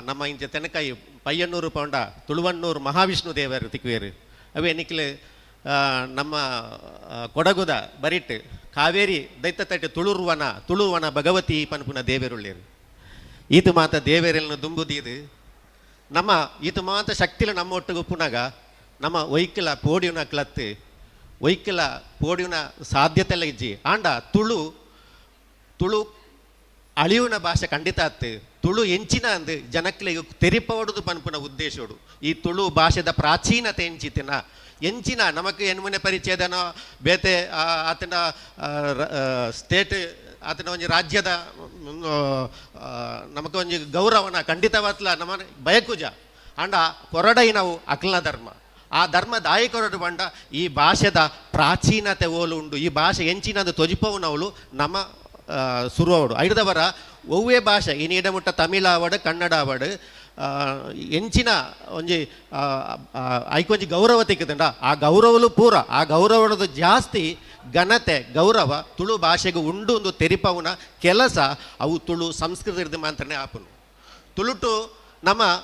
ನಮ್ಮ ಇಂಚ ತೆನಕಾಯಿ ಪಯ್ಯನ್ನೂರು ಪೌಂಡ ತುಳುವಣ್ಣೂರು ಮಹಾವಿಷ್ಣು ದೇವರು ತಿಕ್ವೇರು ಅವೇ ನಿಕ್ಲು ನಮ್ಮ ಕೊಡಗುದ ಬರಿಟ್ ಕಾವೇರಿ ದೈತ್ಯತಟ್ಟೆ ತುಳುರ್ವನ ಭಗವತಿ ಪನ್ಪುನ ದೇವೇರುಳ್ಳೇರು ಈತು ಮಾತ ದೇವೇರೆಲ್ನ ದುಂಬುದೀದು ನಮ್ಮ ಈತು ಮಾತ ಶಕ್ತಿಲ ನಮ್ಮ ಒಟ್ಟಿಗೆ ಉಪ್ಪುನಾಗ ನಮ್ಮ ಒಯ್ಕಲ ಪೋಡಿಯುನ ಕ್ಲತ್ತು ಒಯ್ಕಲ ಪೋಡಿಯುನ ಸಾಧ್ಯತೆ ಎಲ್ಲ ಇಜ್ಜಿ ಆಂಡ ತುಳು ಅಳಿಯುನ ಭಾಷೆ ಖಂಡಿತ ಆತು ತುಳು ಎಂಚಿನ ಅಂದು ಜನಕ್ಲೆಗೆ ತೆರಿಪವಡುದು ಪನ್ಪುನ ಉದ್ದೇಶೋಡು ಈ ತುಳು ಭಾಷೆದ ಪ್ರಾಚೀನತೆ ಎಂಚಿನ ನಮಕ್ ಎನ್ಮುನೆ ಪರಿಚಯದನೋ ಬೇತೆ ಆತನ ಸ್ಟೇಟ್ ಆತನ ಒಂಜಿ ರಾಜ್ಯದ ನಮಕ್ ಒಂಜಿ ಗೌರವನ ಖಂಡಿತವತ್ಲ ನಮ್ಮ ಬಯಕುಜ ಅಂಡ ಕೊರಡೈ ನಾವು ಅಕ್ಲ ಧರ್ಮ ಆ ಧರ್ಮ ದಾಯಿ ಕೊರಡು ಬಂಡ ಈ ಭಾಷೆದ ಪ್ರಾಚೀನತೆ ಓಲು ಉಂಡು ಈ ಭಾಷೆ ಎಂಚಿನದು ತೊಜಿಪವು ನವಲು ನಮ್ಮ ಸುರುವಡು ಐದವರ ಒವ್ವೇ ಭಾಷೆ ಈ ನೀಡ ಮುಟ್ಟ ತಮಿಳ್ ಆವಡು ಕನ್ನಡ ಆವಡು ಎಂಚಿನ ಒಂಜಿ ಐಕೊಂಜಿ ಗೌರವ ತಿಕ್ಕದಂಡ ಆ ಗೌರವಲು ಪೂರ ಆ ಗೌರವದ ಜಾಸ್ತಿ ಘನತೆ ಗೌರವ ತುಳು ಭಾಷೆಗೆ ಉಂಡು ಒಂದು ತೆರಿಪವುನ ಕೆಲಸ ಅವು ತುಳು ಸಂಸ್ಕೃತಿ ಮಾತ್ರನೇ ಆಪುನು ತುಳುಟು ನಮ್ಮ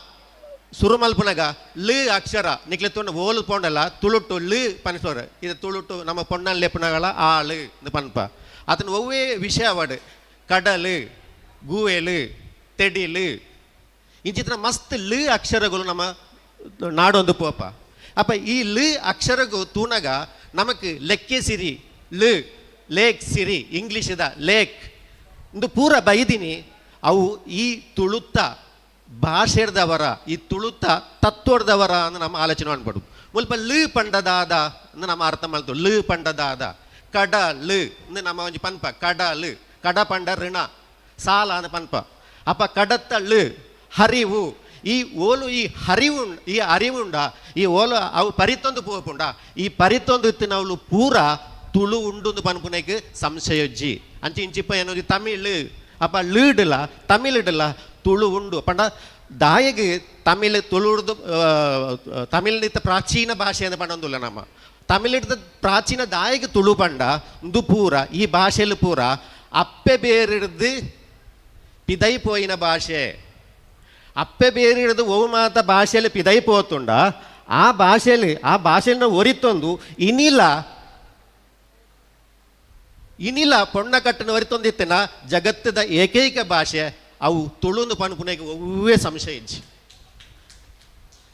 ಸುರುಮಲ್ಪುನಗ ಲ್ ಅಕ್ಷರ ನಿಕ್ಲೆ ತೊಂಡು ಓಲು ಪೊಂಡಲ್ಲ ತುಳುಟು ಲ್ ಪನ್ಸೋರ ಇದು ತುಳುಟು ನಮ್ಮ ಪೊಣ್ಣಲ್ಲಿ ಲೆಪ್ಪನಗಳ ಆಳು ಪನ್ಪ ಅದನ್ನು ಒವ್ವೇ ವಿಷಯ ಅವಡು ಕಡಲು ಗೂವೆಲು ತೆಡಿಲು ಇಂಚಿತ್ರ ಮಸ್ತ್ ಲ್ ಅಕ್ಷರಗಳು ನಮ್ಮ ನಾಡೊಂದು ಪೋಪ ಅಪ್ಪ ಈ ಲ್ ಅಕ್ಷರಗೂ ತೂನಗ ನಮಕ್ ಲೆಕ್ಕೆ ಸಿರಿ ಲೇಕ್ ಸಿರಿ ಇಂಗ್ಲೀಷದ ಲೇಕ್ ಇಂದು ಪೂರ ಬೈದಿನಿ ಅವು ಈ ತುಳುತ್ತ ಭಾಷೆರ್ದವರ ಈ ತುಳುತ್ತ ತತ್ವರ್ದವರ ಅಂತ ನಮ್ಮ ಆಲೋಚನೆ ಮಾಡ್ಬಾರ್ದು ಮುಲ್ಪ ಲ್ ಪಂಡದಾದ ಅಂತ ನಮ್ಮ ಅರ್ಥ ಮಾಡ್ತು ಲ್ ಪಂಡದಾದ ಕಡ ಲ್ ಅಂದ್ರೆ ನಮ್ಮ ಒಂಜಿ ಪನ್ಪ ಕಡ ಲ್ ಕಡ ಪಂಡ ಋಣ ಸಾಲ ಅಂತ ಪನ್ಪ ಅಪ್ಪ ಕಡತ್ತ ಲ್ ಹರಿವು ಈ ಓಲು ಈ ಅರಿವುಂಡ ಈ ಓಲು ಅವು ಪರಿತೊಂದು ಪೋಪುಂಡ ಈ ಪರಿತೊಂದು ಇತ್ತಿನವಳು ಪೂರ ತುಳು ಉಂಡು ಪನ್ಪುನಕ್ಕೆ ಸಂಶಯಜ್ಜಿ ಅಂಚಿ ಇಂಚಿಪ್ಪ ಏನೋ ತಮಿಳ್ ಅಪ್ಪ ಲೀಡಲ್ಲ ತಮಿಳ್ ಇಡಲ್ಲ ತುಳು ಉಂಡು ಪಂಡ ದಾಯಗೆ ತಮಿಳ್ ತುಳುಡ್ದು ತಮಿಳ್ನಿತ್ತ ಪ್ರಾಚೀನ ಭಾಷೆ ಅಂತ ಪಂಡೊಂದುಲ್ಲ ನಮ್ಮ ತಮಿಳಿಡ್ದ ಪ್ರಾಚೀನ ದಾಯಗೆ ತುಳು ಪಂಡ ಇಂದು ಪೂರ ಈ ಭಾಷೆಯಲ್ಲಿ ಪೂರ ಅಪ್ಪೆ ಬೇರಿಡ್ದು ಪಿದೈ ಪೋಯಿನ ಭಾಷೆ ಅಪ್ಪೆ ಬೇರೆ ಹಿಡಿದು ಒವು ಮಾತ ಭಾಷೆಯಲ್ಲಿ ಪಿದೈ ಪೋತುಂಡ ಆ ಭಾಷೆಯನ್ನು ಒರಿತೊಂದು ಇನಿಲ ಪೊಣ್ಣ ಕಟ್ಟನ ಒರಿತೊಂದಿತ್ತಿನ ಜಗತ್ತದ ಏಕೈಕ ಭಾಷೆ ಅವು ತುಳುಂದು ಪನ್ಪುನೆಗೆ ಒವ್ವೇ ಸಂಶಯ ಇಜ್ಜಿ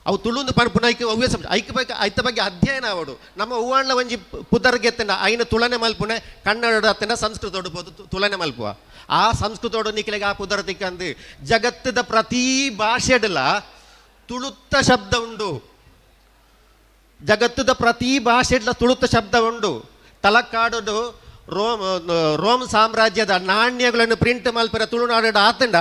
ಅವು ತುಳುಂದು ಪನ್ಪುನ ಐಕೆ ಅವ್ಯ ಐಕ್ಯ ಬಗ್ಗೆ ಐತ ಬಗ್ಗೆ ಅಧ್ಯಯನ ಆವಡು ನಮ್ಮ ಹೂವಾಣ್ಲ ಒಂಜಿ ಪುದರ್ಗೆತ್ತಂಡ ಐನ ತುಲನೆ ಮಲ್ಪುನೆ ಕನ್ನಡ ಅತ್ತಂಡ ಸಂಸ್ಕೃತೋಡು ತುಲನೆ ಮಲ್ಪುವ ಆ ಸಂಸ್ಕೃತೋಡು ನಿಕ್ಲೆಗೆ ಆ ಪುದರ್ ತಿಕ್ಕಂದು ಜಗತ್ತದ ಪ್ರತಿ ಭಾಷೆಡಲ ತುಳುತ್ತ ಶಬ್ದ ಉಂಡು. ಜಗತ್ತದ ಪ್ರತಿ ಭಾಷೆಡ್ಲ ತುಳುತ್ತ ಶಬ್ದ ಉಂಡು. ತಲಕಾಡು ರೋಮ್ ಸಾಮ್ರಾಜ್ಯದ ನಾಣ್ಯಗಳನ್ನು ಪ್ರಿಂಟ್ ಮಲ್ಪರ ತುಳುನಾಡ ಆತಂಡ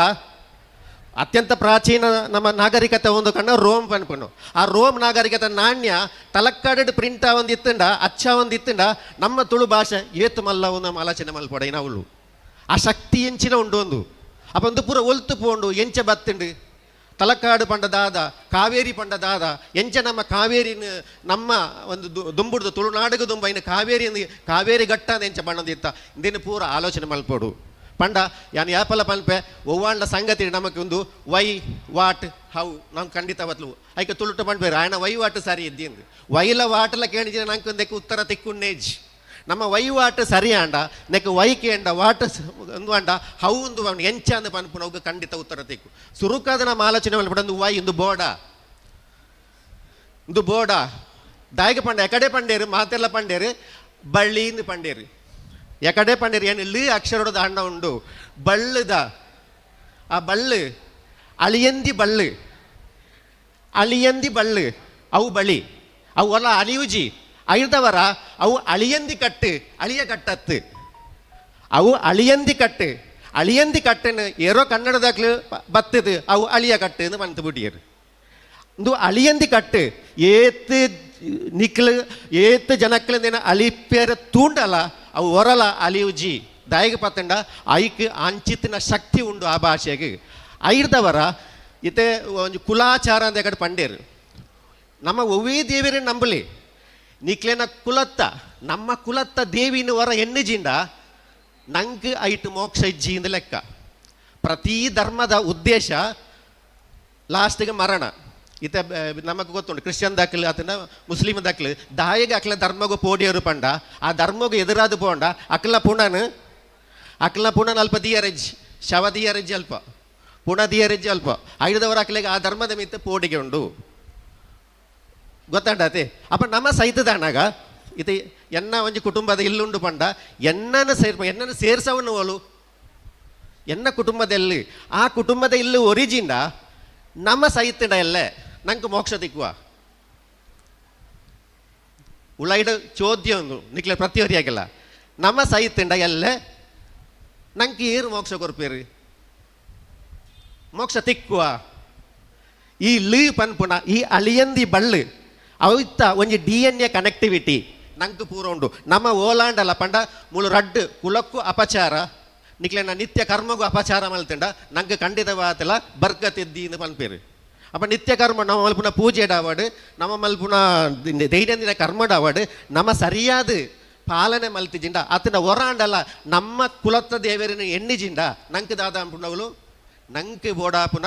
ಅತ್ಯಂತ ಪ್ರಾಚೀನ ನಮ್ಮ ನಾಗರಿಕತೆ ಒಂದು ಕಣ್ಣ ರೋಮ್ ಪನ್ಪನು. ಆ ರೋಮ್ ನಾಗರಿಕತೆ ನಾಣ್ಯ ತಲಕ್ಕಾಡು ಪ್ರಿಂಟ್ ಒಂದಿತ್ತಂಡ ಅಚ್ಚ ಒಂದಿತ್ತಂಡ ನಮ್ಮ ತುಳು ಭಾಷೆ ಏತು ಮಲ್ಲ ಒಂದು ಆಲೋಚನೆ ಮಲ್ಪಡ ಅವಳು ಆ ಶಕ್ತಿ ಎಂಚಿನ ಉಂಡು ಒಂದು ಅಪ್ಪ ಒಂದು ಪೂರ ಒಲ್ತು ಪೋಂಡು ಎಂಚ ಬತ್ತಂಡು ತಲಕಾಡು ಪಂಡದಾದ ಕಾವೇರಿ ಪಂಡದಾದ ಎಂಚ ನಮ್ಮ ಕಾವೇರಿ ನಮ್ಮ ಒಂದು ದುಂಬುಡ್ದು ತುಳುನಾಡಿಗೆ ದುಂಬ ಇನ್ನು ಕಾವೇರಿ ಘಟ್ಟ ಅಂತ ಎಂಚ ಬಣ್ಣದಿತ್ತ ಇಂದಿನ ಪೂರ ಆಲೋಚನೆ ಮಲ್ಪೋಡು ಪಂಡ ಯಾನು ಯಾಪಲ ಪಲ್ಪೆ ಒವ್ವಾಂಡ ಸಂಗತಿ ನಮಗೆ ಒಂದು ವೈ ವಾಟ್ ಹೌ ನಾವು ಖಂಡಿತ ಬತ್ಲು ಐಕೆ ತುಳುಟ ಪಂಡ್ಬೇರು ಆಯ್ನ ವೈ ವಾಟ್ ಸರಿ ಇದ್ದಿಂದು ವೈಲ ವಾಟಲ ಕೇಳಿದ್ರೆ ನಂಗೆ ಒಂದಕ್ಕೆ ಉತ್ತರ ತಿಕ್ಕುಂಡೇಜ್ ನಮ್ಮ ವೈವಾಟು ಸರಿ ಆಂಡ ನೆಕ್ ವೈಕೆ ಅಂಡ ವಾಟ ಒಂದು ಅಂಡ ಹೌ ಒಂದು ಎಂಚ ಅಂದ ಪನ್ಪು ನಾವು ಖಂಡಿತ ಉತ್ತರ ತಿಕ್ಕು ಸುರುಕಾದ ನಮ್ಮ ಆಲೋಚನೆ ಮಲ್ಪಡೊಂದು ವೈ ಇಂದು ಬೋಡ ದಾಯಿಗೆ ಪಂಡ ಎಕಡೆ ಪಂಡೇರು ಮಾತೆಲ್ಲ ಪಂಡೇರು ಬಳ್ಳಿಂದು ಪಂಡೇರು ಎಕಡೆ ಪಂಡೇರು ಏನು ಲಿ ಅಕ್ಷರದ ಅಣ್ಣ ಉಂಡು ಬಳ್ಳದ ಆ ಬಳ್ಳು ಅಳಿಯಂದಿ ಬಳ್ಳು ಅವು ಬಳಿ ಅವು ಒಲ ಅಲಿಯುಜಿ ಐದವರ ಅವು ಅಳಿಯಂದಿ ಕಟ್ಟು ಅಳಿಯ ಕಟ್ಟತ್ತು ಅವು ಅಳಿಯಂದಿ ಕಟ್ಟನ್ನು ಏರೋ ಕನ್ನಡದಾಗ್ಲು ಬತ್ತದು ಅವು ಅಳಿಯ ಕಟ್ಟು ಎಂದು ಬಂತು ಬಿಟ್ಟಿಯರು ಇದು ಅಳಿಯಂದಿ ಕಟ್ಟು ಏತ್ ಜನಕ್ಲಿಂದ ಅಳಿಪೇರ ತೂಂಡಲ್ಲ ಅವು ಹೊರಲ ಅಲಿಯುಜಿ ದಾಯಿಗೆ ಪತ್ತಂಡ ಐಕ್ ಅಂಚಿತ್ತಿನ ಶಕ್ತಿ ಉಂಡು ಆ ಭಾಷೆಗೆ ಐದವರ ಇತೆ ಒಂದು ಕುಲಾಚಾರ ಅಂತ ಕಡೆ ಪಂಡೇರು ನಮ್ಮ ಒವ್ವೇ ದೇವರೇ ನಂಬಲಿ ನಿಕ್ಲೇನ ಕುಲತ್ತ ನಮ್ಮ ಕುಲತ್ತ ದೇವಿನ ವರ ಎಣ್ಣಿಜಿಂಡ ನಂಗೆ ಐಟು ಮೋಕ್ಷ ಇಜ್ಜಿ ಇಂದ ಲೆಕ್ಕ. ಪ್ರತಿ ಧರ್ಮದ ಉದ್ದೇಶ ಲಾಸ್ಟಿಗೆ ಮರಣ. ಇತ ನಮಗೆ ಗೊತ್ತುಂಟು ಕ್ರಿಶ್ಚಿಯನ್ ದಾಖಲೆ ಆತನ ಮುಸ್ಲಿಮ್ ದಾಖಲೆ ದಾಯಿಗೆ ಅಕ್ಲ ಧರ್ಮಗೂ ಪೋಡಿಯರು ಪಂಡ ಆ ಧರ್ಮಗೂ ಎದುರಾದ ಪೋಂಡ ಅಕ್ಲ ಪುಣನ್ ಅಲ್ಪ ದಿಯರೆಜ್ ಶವ ದಿಯರೆಜ್ ಅಲ್ಪ ಪುಣ ದಿಯರೆಜ್ ಅಲ್ಪ ಐದವರ ಅಕ್ಲೆಗೆ ಆ ಧರ್ಮದ ಮಿತ್ತ ಪೋಡಿಗೆ ಉಂಡು ಗೊತ್ತಾಂಡತೆ ಅಪ್ಪ ನಮ್ಮ ಸೈತದಾನಾಗ ಇದು ಎನ್ನ ಒಂಜಿ ಕುಟುಂಬದ ಇಲ್ಲುಂಡು ಪಂಡ ಎನ್ನನ್ನು ಸೇರ್ಸವನ್ನು ಓಲು ಎನ್ನ ಕುಟುಂಬದಲ್ಲಿ ಆ ಕುಟುಂಬದ ಇಲ್ಲು ಒರಿಜಿಂಡ ನಮ್ಮ ಸೈತಡ ಎಲ್ಲೇ ನಂಗೆ ಮೋಕ್ಷ ತಿಕ್ಕುವ ಉಳೈಡ ಚೋದ್ಯ ಒಂದು ನಿಕ್ಲೆ ಪ್ರತಿಯೊರಿಯಾಗಿಲ್ಲ ನಮ್ಮ ಸೈತಂಡ ಎಲ್ಲೇ ನಂಗೆ ಏರು ಮೋಕ್ಷ ಕೊರ್ಪೇರಿ ಮೋಕ್ಷ ತಿಕ್ಕುವ ಈ ಲಿ ಪನ್ಪುಣ ಈ ಅಳಿಯಂದಿ ಬಳ್ಳು ಅವಿತ್ತ ಒಂಜಿ DNA ಕನೆಕ್ಟಿವಿಟಿ ನಂಗೆ ಪೂರ ಉಂಡು ನಮ್ಮ ಓಲಾಂಡಲ್ಲ ಪಂಡ ಮುಳು ರಡ್ಡು ಕುಲಕ್ಕೂ ಅಪಚಾರ ನಿಕ್ಲೆನ ನಿತ್ಯ ಕರ್ಮಗೂ ಅಪಚಾರ ಮಲ್ತಂಡ ನಂಗೆ ಖಂಡಿತವಾತಲ್ಲ ಬರ್ಗತಿದ್ದಿ ಪನ್ಪೇರು ಅಪ್ಪ ನಿತ್ಯ ಕರ್ಮ ನಮ್ಮ ಮಲ್ಪುನ ಪೂಜೆ ಡಾವಾಡು ನಮ್ಮ ಮಲ್ಪುನ ದೈನಂದಿನ ಕರ್ಮ ಡಾವಾಡು ನಮ್ಮ ಸರಿಯಾದ ಪಾಲನೆ ಮಲ್ತಿಜಿಂಡ ಆತನ ಹೊರಾಂಡಲ್ಲ ನಮ್ಮ ಕುಲತ್ತ ದೇವರಿನ ಎಣ್ಣಿಜಿಂಡ ನಂಗೆ ದಾದ ಅಂಪುಣವಳು ನಂಗೆ ಬೋಡಾಪುನ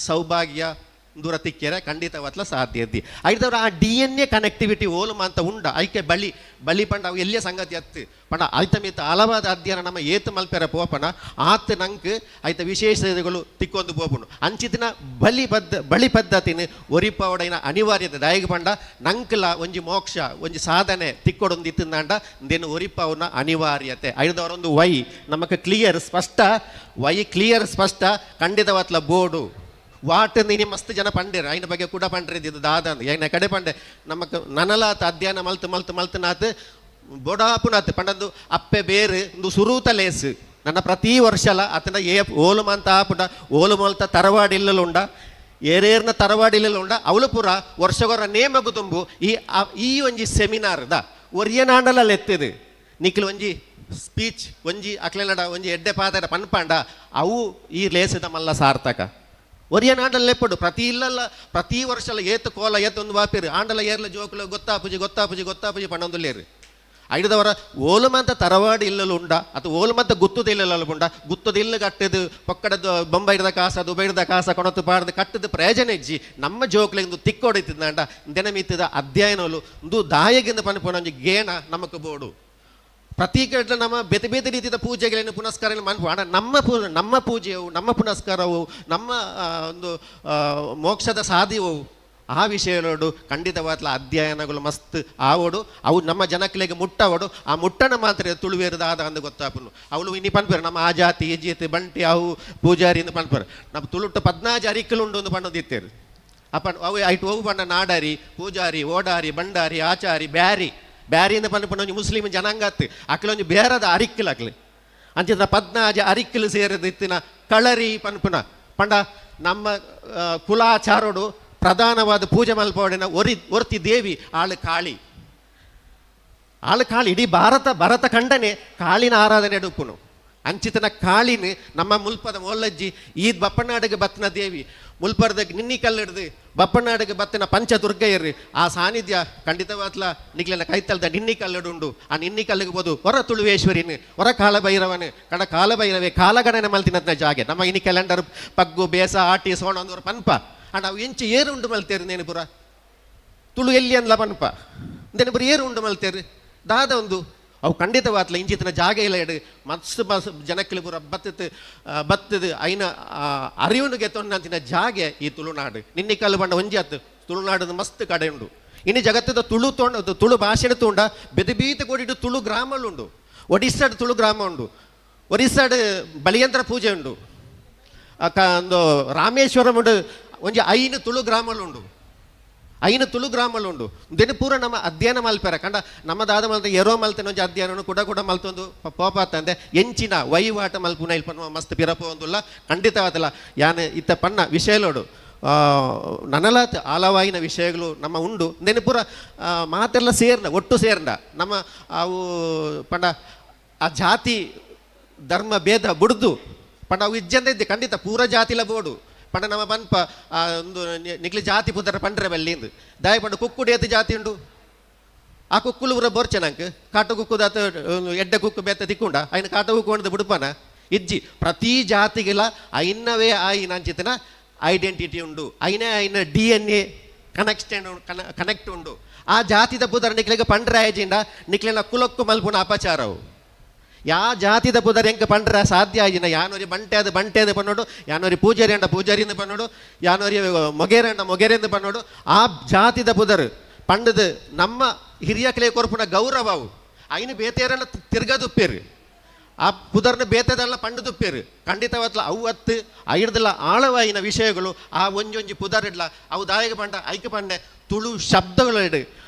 ಸೌಭಾಗ್ಯ ದೂರ ತಿಕ್ಕ್ಯಾರ ಖಂಡಿತವತ್ಲ ಸಾಧ್ಯ ಇದ್ದಿ ಐದವ್ರು ಆ DNA ಕನೆಕ್ಟಿವಿಟಿ ಓಲುಮ ಅಂತ ಉಂಡ ಐಕೆ ಬಳಿ ಪಂಡ ಅವು ಎಲ್ಲಿಯ ಸಂಗತಿ ಅತ್ತು ಪಂಡ ಆಯ್ತ ಮಿತ್ತ ಹಲವಾದ ಅಧ್ಯಯನ ನಮ್ಮ ಏತು ಮಲ್ಪೆರ ಪೋಪನ ಆತ ನಂಗೆ ಆಯ್ತ ವಿಶೇಷಗಳು ತಿಕ್ಕೊಂದು ಪೋಪುನು ಅಂಚಿತಿನ ಬಳಿ ಪದ್ಧತಿನ ಒರಿಪವಡೈನ ಅನಿವಾರ್ಯತೆ ದಾಯಿಗೆ ಪಂಡ ನಂಕಲ ಒಂಜಿ ಮೋಕ್ಷ ಒಂಜಿ ಸಾಧನೆ ತಿಕ್ಕೊಡೊಂದು ಇತ್ತಂದಾಂಡ ದೇನು ಒರಿಪವನ ಅನಿವಾರ್ಯತೆ ಐದವರೊಂದು ವೈ ನಮಗೆ ಕ್ಲಿಯರ್ ಸ್ಪಷ್ಟ ವೈ ಕ್ಲಿಯರ್ ಸ್ಪಷ್ಟ ಖಂಡಿತವತ್ಲ ಬೋರ್ಡು ವಾಟ್ ನೀನು ಮಸ್ತ್ ಜನ ಪಂಡೇರು ಐನ ಬಗ್ಗೆ ಕೂಡ ಪಂಡ್ರಿದ್ದು ದಾದ ಅಂದ್ ಏನ ಕಡೆ ಪಂಡೆ ನಮಕ್ ನನಲಾತ ಅಧ್ಯಯನ ಮಲ್ತು ನಾತ್ ಬೊಡಾಪುನಾತ್ ಪಂಡಂದು ಅಪ್ಪೆ ಬೇರು ಒಂದು ಸುರೂತ ಲೇಸು ನನ್ನ ಪ್ರತಿ ವರ್ಷಲ ಅತನ ಓಲುಮಂತ ಆಪುಟ ಓಲುಮಲ್ತ ತರವಾಡಿಲ್ಲುಂಡ ಏರೇರ್ನ ತರವಾಡಿಲ್ಲುಂಡ ಅವಳು ಪುರ ವರ್ಷಗೊರ ನೇಮಗು ತುಂಬು ಈ ಒಂಜಿ ಸೆಮಿನಾರ್ದ ಒರಿಯನಾಂಡಲ ಎತ್ತಿದು ನಿಕ್ಲು ಒಂಜಿ ಸ್ಪೀಚ್ ಒಂಜಿ ಅಕ್ಲೆನಡ ಒಂಜಿ ಎಡ್ಡೆ ಪಾತ್ರ ಪನ್ಪಂಡ ಅವು ಈ ಲೇಸಿದ ಮಲ್ಲ ಸಾರ್ಥಕ ಒರಿಯನಾಂಡಲ್ಲ ಎಪ್ಪಡು ಪ್ರತಿ ವರ್ಷಲ ಏತು ಕೋಲ ಏತೊಂದು ವಾಪಿರು ಆಂಡಲ ಏರ್ಲ ಜೋಕುಲು ಗೊತ್ತಾಪುಜಿ ಪಣ್ಣೊಂದುಲ್ಲೇರು ಐದವರ ಓಲುಮಂತ ತರವಾಡಿ ಇಲ್ಲಲು ಉಂಡ ಅಥವಾ ಓಲುಮಂತ ಗುತ್ತುದ ಇಲ್ಲಲು ಉಂಡ ಗುತ್ತದ ಇಲ್ಲ ಕಟ್ಟದು ಪಕ್ಕಡದು ಬೊಂಬೈದ ಕಾಸ ದುಬೈದ ಕಾಸ ಕೊಣತು ಪಾಡ್ದು ಕಟ್ಟದ ಪ್ರಯೋಜನ ಇಜ್ಜಿ ನಮ್ಮ ಜೋಕ್ಲಿಂದು ತಿಕ್ಕೊಡಿತಿದ್ದಂಡ ದಿನಮಿತ್ತದ ಅಧ್ಯಯನಲು ಒಂದು ದಾಯಗಿಂದ ಪನ್ಪೊಂಜಿ ಗೇಣ ನಮಕ್ ಬೋಡು ಪ್ರತಿ ಕಡೆ ನಮ್ಮ ಬೇತೆ ರೀತಿಯ ಪೂಜೆಗಳನ್ನು ಪುನಸ್ಕಾರ ಮನ್ಪು ನಮ್ಮ ಪೂಜೆಯವು ನಮ್ಮ ಪುನಸ್ಕಾರವು ನಮ್ಮ ಒಂದು ಮೋಕ್ಷದ ಸಾಧ್ಯವು ಆ ವಿಷಯಗಳು ಖಂಡಿತವಾದ ಅಧ್ಯಯನಗಳು ಮಸ್ತ್ ಆವೋಡು ಅವು ನಮ್ಮ ಜನಕ್ಕಲಿಗೆ ಮುಟ್ಟವಡು ಆ ಮುಟ್ಟನ ಮಾತ್ರ ತುಳುವೇರದಾದ ಅಂದು ಗೊತ್ತಾಪನು ಅವಳು ಇನ್ನಿ ಪನ್ಪೇರು ನಮ್ಮ ಆ ಜಾತಿ ಈ ಜಾತಿ ಬಂಟಿ ಅವು ಪೂಜಾರಿ ಎಂದು ಪನ್ಪೇರು ನಮ್ಮ ತುಳುಟ್ಟು 14 ಅರಿಕಲುಂಡು ಒಂದು ಪಣ್ಣದಿತ್ತೇರು ಅಪ್ಪ ಅವು ಐಟು ಅವು ಬಣ್ಣ ನಾಡಾರಿ ಪೂಜಾರಿ ಓಡಾರಿ ಬಂಡಾರಿ ಆಚಾರಿ ಬ್ಯಾರಿಯಿಂದ ಪನ್ಪಣ್ಣೊಂದು ಮುಸ್ಲಿಂ ಜನಾಂಗತ್ತು ಅಕ್ಲೊಂದು ಬೇರದ ಅರಿಕ್ಕಲಾಗ್ಲಿ ಅಂಚಿನ 14 ಅರಿಕ್ಕಲು ಸೇರಿದ ಇತ್ತಿನ ಕಳರಿ ಪನ್ಪುನ ಪಂಡ ನಮ್ಮ ಕುಲಾಚಾರೋಡು ಪ್ರಧಾನವಾದ ಪೂಜೆ ಮಲ್ಪೋಡಿನ ಒರ್ತಿ ದೇವಿ ಆಳು ಕಾಳಿ ಇಡೀ ಭಾರತ ಖಂಡನೆ ಕಾಳಿನ ಆರಾಧನೆ ಉಪ್ಪುನು ಅಂಚಿತನ ಕಾಳಿನ ನಮ್ಮ ಮುಲ್ಪದ ಮೊಲ್ಲಜ್ಜಿ ಈದ್ ಬಪ್ಪನಾಡಿಗೆ ಬತ್ತನ ದೇವಿ ಮುಲ್ಪರ್ದ ನಿನ್ನಿ ಕಲ್ಲಿಡ್ದು ಬಪ್ಪನಾಡಿಗೆ ಬತ್ತಿನ ಪಂಚದುರ್ಗಯ್ಯರು ಆ ಸಾನ್ನಿಧ್ಯ ಖಂಡಿತವಾದ್ಲ ನಿಗ್ಲಿನ ಕೈತಲ್ದ ನಿನ್ನಿ ಕಲ್ಲಿಡುಂಡು ಆ ನಿನ್ನಿ ಕಲ್ಲಿಗೆ ಬೋದು ಹೊರ ತುಳುವೇಶ್ವರಿನ ಹೊರ ಕಾಲಭೈರವನು ಕಾಲಭೈರವೇ ಕಾಲಗಣನೆ ಮಲ್ತಿನದ್ನ ಜಾಗೆ ನಮ್ಮ ಇನಿ ಕ್ಯಾಲೆಂಡರ್ ಪಗ್ಗು ಬೇಸ ಆಟಿ ಸೋಣ ಅಂದವ್ರ ಪನ್ಪ ಅಂಡ್ ಅವು ಎಂಚು ಏರು ಉಂಡು ಮಲ್ತೇರು ನೇನುಪುರ ತುಳು ಎಲ್ಲಿ ಅನ್ಲ ಪನ್ಪ ನೇನುಪುರ ಏರು ಉಂಡು ಮಲ್ತೇರು ದಾದ ಒಂದು ಅವು ಖಂಡಿತವಾತ್ಲ ಇಂಚಿತ್ತಿನ ಜಾಗ ಇಲ್ಲ ಎಡು ಮಸ್ತ್ ಜನಕ್ಕಲಿ ಪೂರ ಬತ್ತದು ಐನ ಅರಿವುನು ಗೆತ್ತೊಂದಂತಿನ ಜಾಗೆ ಈ ತುಳುನಾಡು ನಿನ್ನಿ ಕಲ್ಲು ಬಂಡ ಒಂಜಾತ್ ತುಳುನಾಡು ಮಸ್ತ್ ಕಡೆ ಉಂಡು ಇನ್ನು ಜಗತ್ತದ ತುಳು ಭಾಷೆನ ತೂಂಡ ಬೆದಬೀತ ಕೊಡಿಟ್ಟು ತುಳು ಗ್ರಾಮಲ್ಲುಂಡು ಒಡಿಸ್ಸಾಡ್ ತುಳು ಗ್ರಾಮ ಉಂಡು ಒರಿಸ್ಸಾಡ್ ಬಲಿಯಂತ್ರ ಪೂಜೆ ಉಂಡು ಒಂದು ರಾಮೇಶ್ವರಂ ಉಂಡು ಒಂಜಿ 5 ತುಳು ಗ್ರಾಮಲ್ಲುಂಡು 5 ತುಳು ಗ್ರಾಮಲ್ಲುಂಡು ದೆನ್ ಪೂರ ನಮ್ಮ ಅಧ್ಯಯನ ಮಲ್ಪೆರ ಕಂಡ ನಮ್ಮದಾದ ಮಲ್ತ ಎರೋ ಮಲ್ತೇನೆ ಒಂಜಿ ಅಧ್ಯಯನ ಕೂಡ ಮಲ್ತೊಂದು ಪೋಪಾತಂದೆ ಎಂಚಿನ ವಹಿವಾಟ ಮಲ್ಪುನ ಇಲ್ಪನ್ನುವ ಮಸ್ತ್ ಪಿರಪೋಂದುಲ್ಲ ಖಂಡಿತವಾದಲ್ಲ ಯಾನ್ ಇತ್ತ ಪಣ್ಣ ವಿಷಯಲೋಡು ನನಲ ಆಲವಾಯಿನ ವಿಷಯಗಳು ನಮ್ಮ ಉಂಡು ದೆನ್ ಪೂರ ಮಾತೆಲ್ಲ ಒಟ್ಟು ಸೇರ್ನ ನಮ್ಮ ಅವು ಪಂಡ ಆ ಜಾತಿ ಧರ್ಮ ಭೇದ ಬುಡ್ದು ಪಂಡ ಅವು ಇಜ್ಜಂದ ಇದ್ದೆ ಖಂಡಿತ ಪೂರ ಜಾತಿಲ ಬೋಡು ಪಂಡ ನಮ್ಮ ಪನ್ಪ ಒಂದು ನಿಗ್ಲಿ ಜಾತಿ ಪುದರ ಪಂಡ್ರೆ ಬಲ್ಲಿಂದು ದಾಯ ಪಂಡ ಕುಕ್ಕುಡು ಏತು ಜಾತಿ ಉಂಡು ಆ ಕುಕ್ಕುಲು ಪೂರ ಬೋರ್ಚನಂಕ್ ಕಾಟು ಕುಕ್ಕುದಾತ ಎಡ್ಡ ಕುಕ್ಕು ಬೇತ ತಿಕ್ಕೊಂಡ ಐನ ಕಾಟು ಕುಕ್ಕು ಹೊಂಡದು ಬಿಡುಪನ ಇಜ್ಜಿ ಪ್ರತಿ ಜಾತಿಗೆಲ್ಲ ಐನವೇ ಆಯಿನ ಅಂಚಿತನ ಐಡೆಂಟಿಟಿ ಉಂಡು ಐನ DNA ಕನೆಕ್ಟ್ ಉಂಡು ಆ ಜಾತಿದ ಪುದರ ನಿಕ್ಲಿಗೆ ಪಂಡ್ರೆ ಆಯ್ಜಿಂಡ ನಿಕ್ಲಿನ ಕುಲಕ್ಕು ಮಲ್ಪುನ ಅಪಚಾರವು ಯಾ ಜಾತಿದ ಪುದರ್ ಎಂಕ ಪಂಡ್ರ ಸಾಧ್ಯ ಆಯ್ಜಿನ ಯಾನೋರಿ ಬಂಟೆದು ಪನ್ನೋಡು ಯಾನೋರಿ ಪೂಜಾರಿಯಿಂದ ಪನ್ನೋಡು ಯಾನೋರಿ ಮೊಗೆರೆಂದು ಪನ್ನೋಡು ಆ ಜಾತಿದ ಪುದರ್ ಪಂಡದು ನಮ್ಮ ಹಿರಿಯ ಕ್ಲೇ ಕೊರ್ಪುನ ಗೌರವವು ಐನು ಬೇತೆಯರನ್ನ ತಿರ್ಗದುಪ್ಪೇರು ಆ ಪುದರ್ನ ಬೇತದಲ್ಲ ಪಂಡದುಪ್ಪೇರು ಖಂಡಿತವಾದ್ಲ ಅವತ್ತು ಐಡ್ದಲ್ಲ ಆಳವಾಯಿನ ವಿಷಯಗಳು ಆ ಒಂಜೊಂಜಿ ಪುದರಿಡ್ಲ ಅವು ದಾಯಿಗೆ ಪಂಡ ಐಕ ಪಂಡೆ ತುಳು ಶಬ್ದಗಳು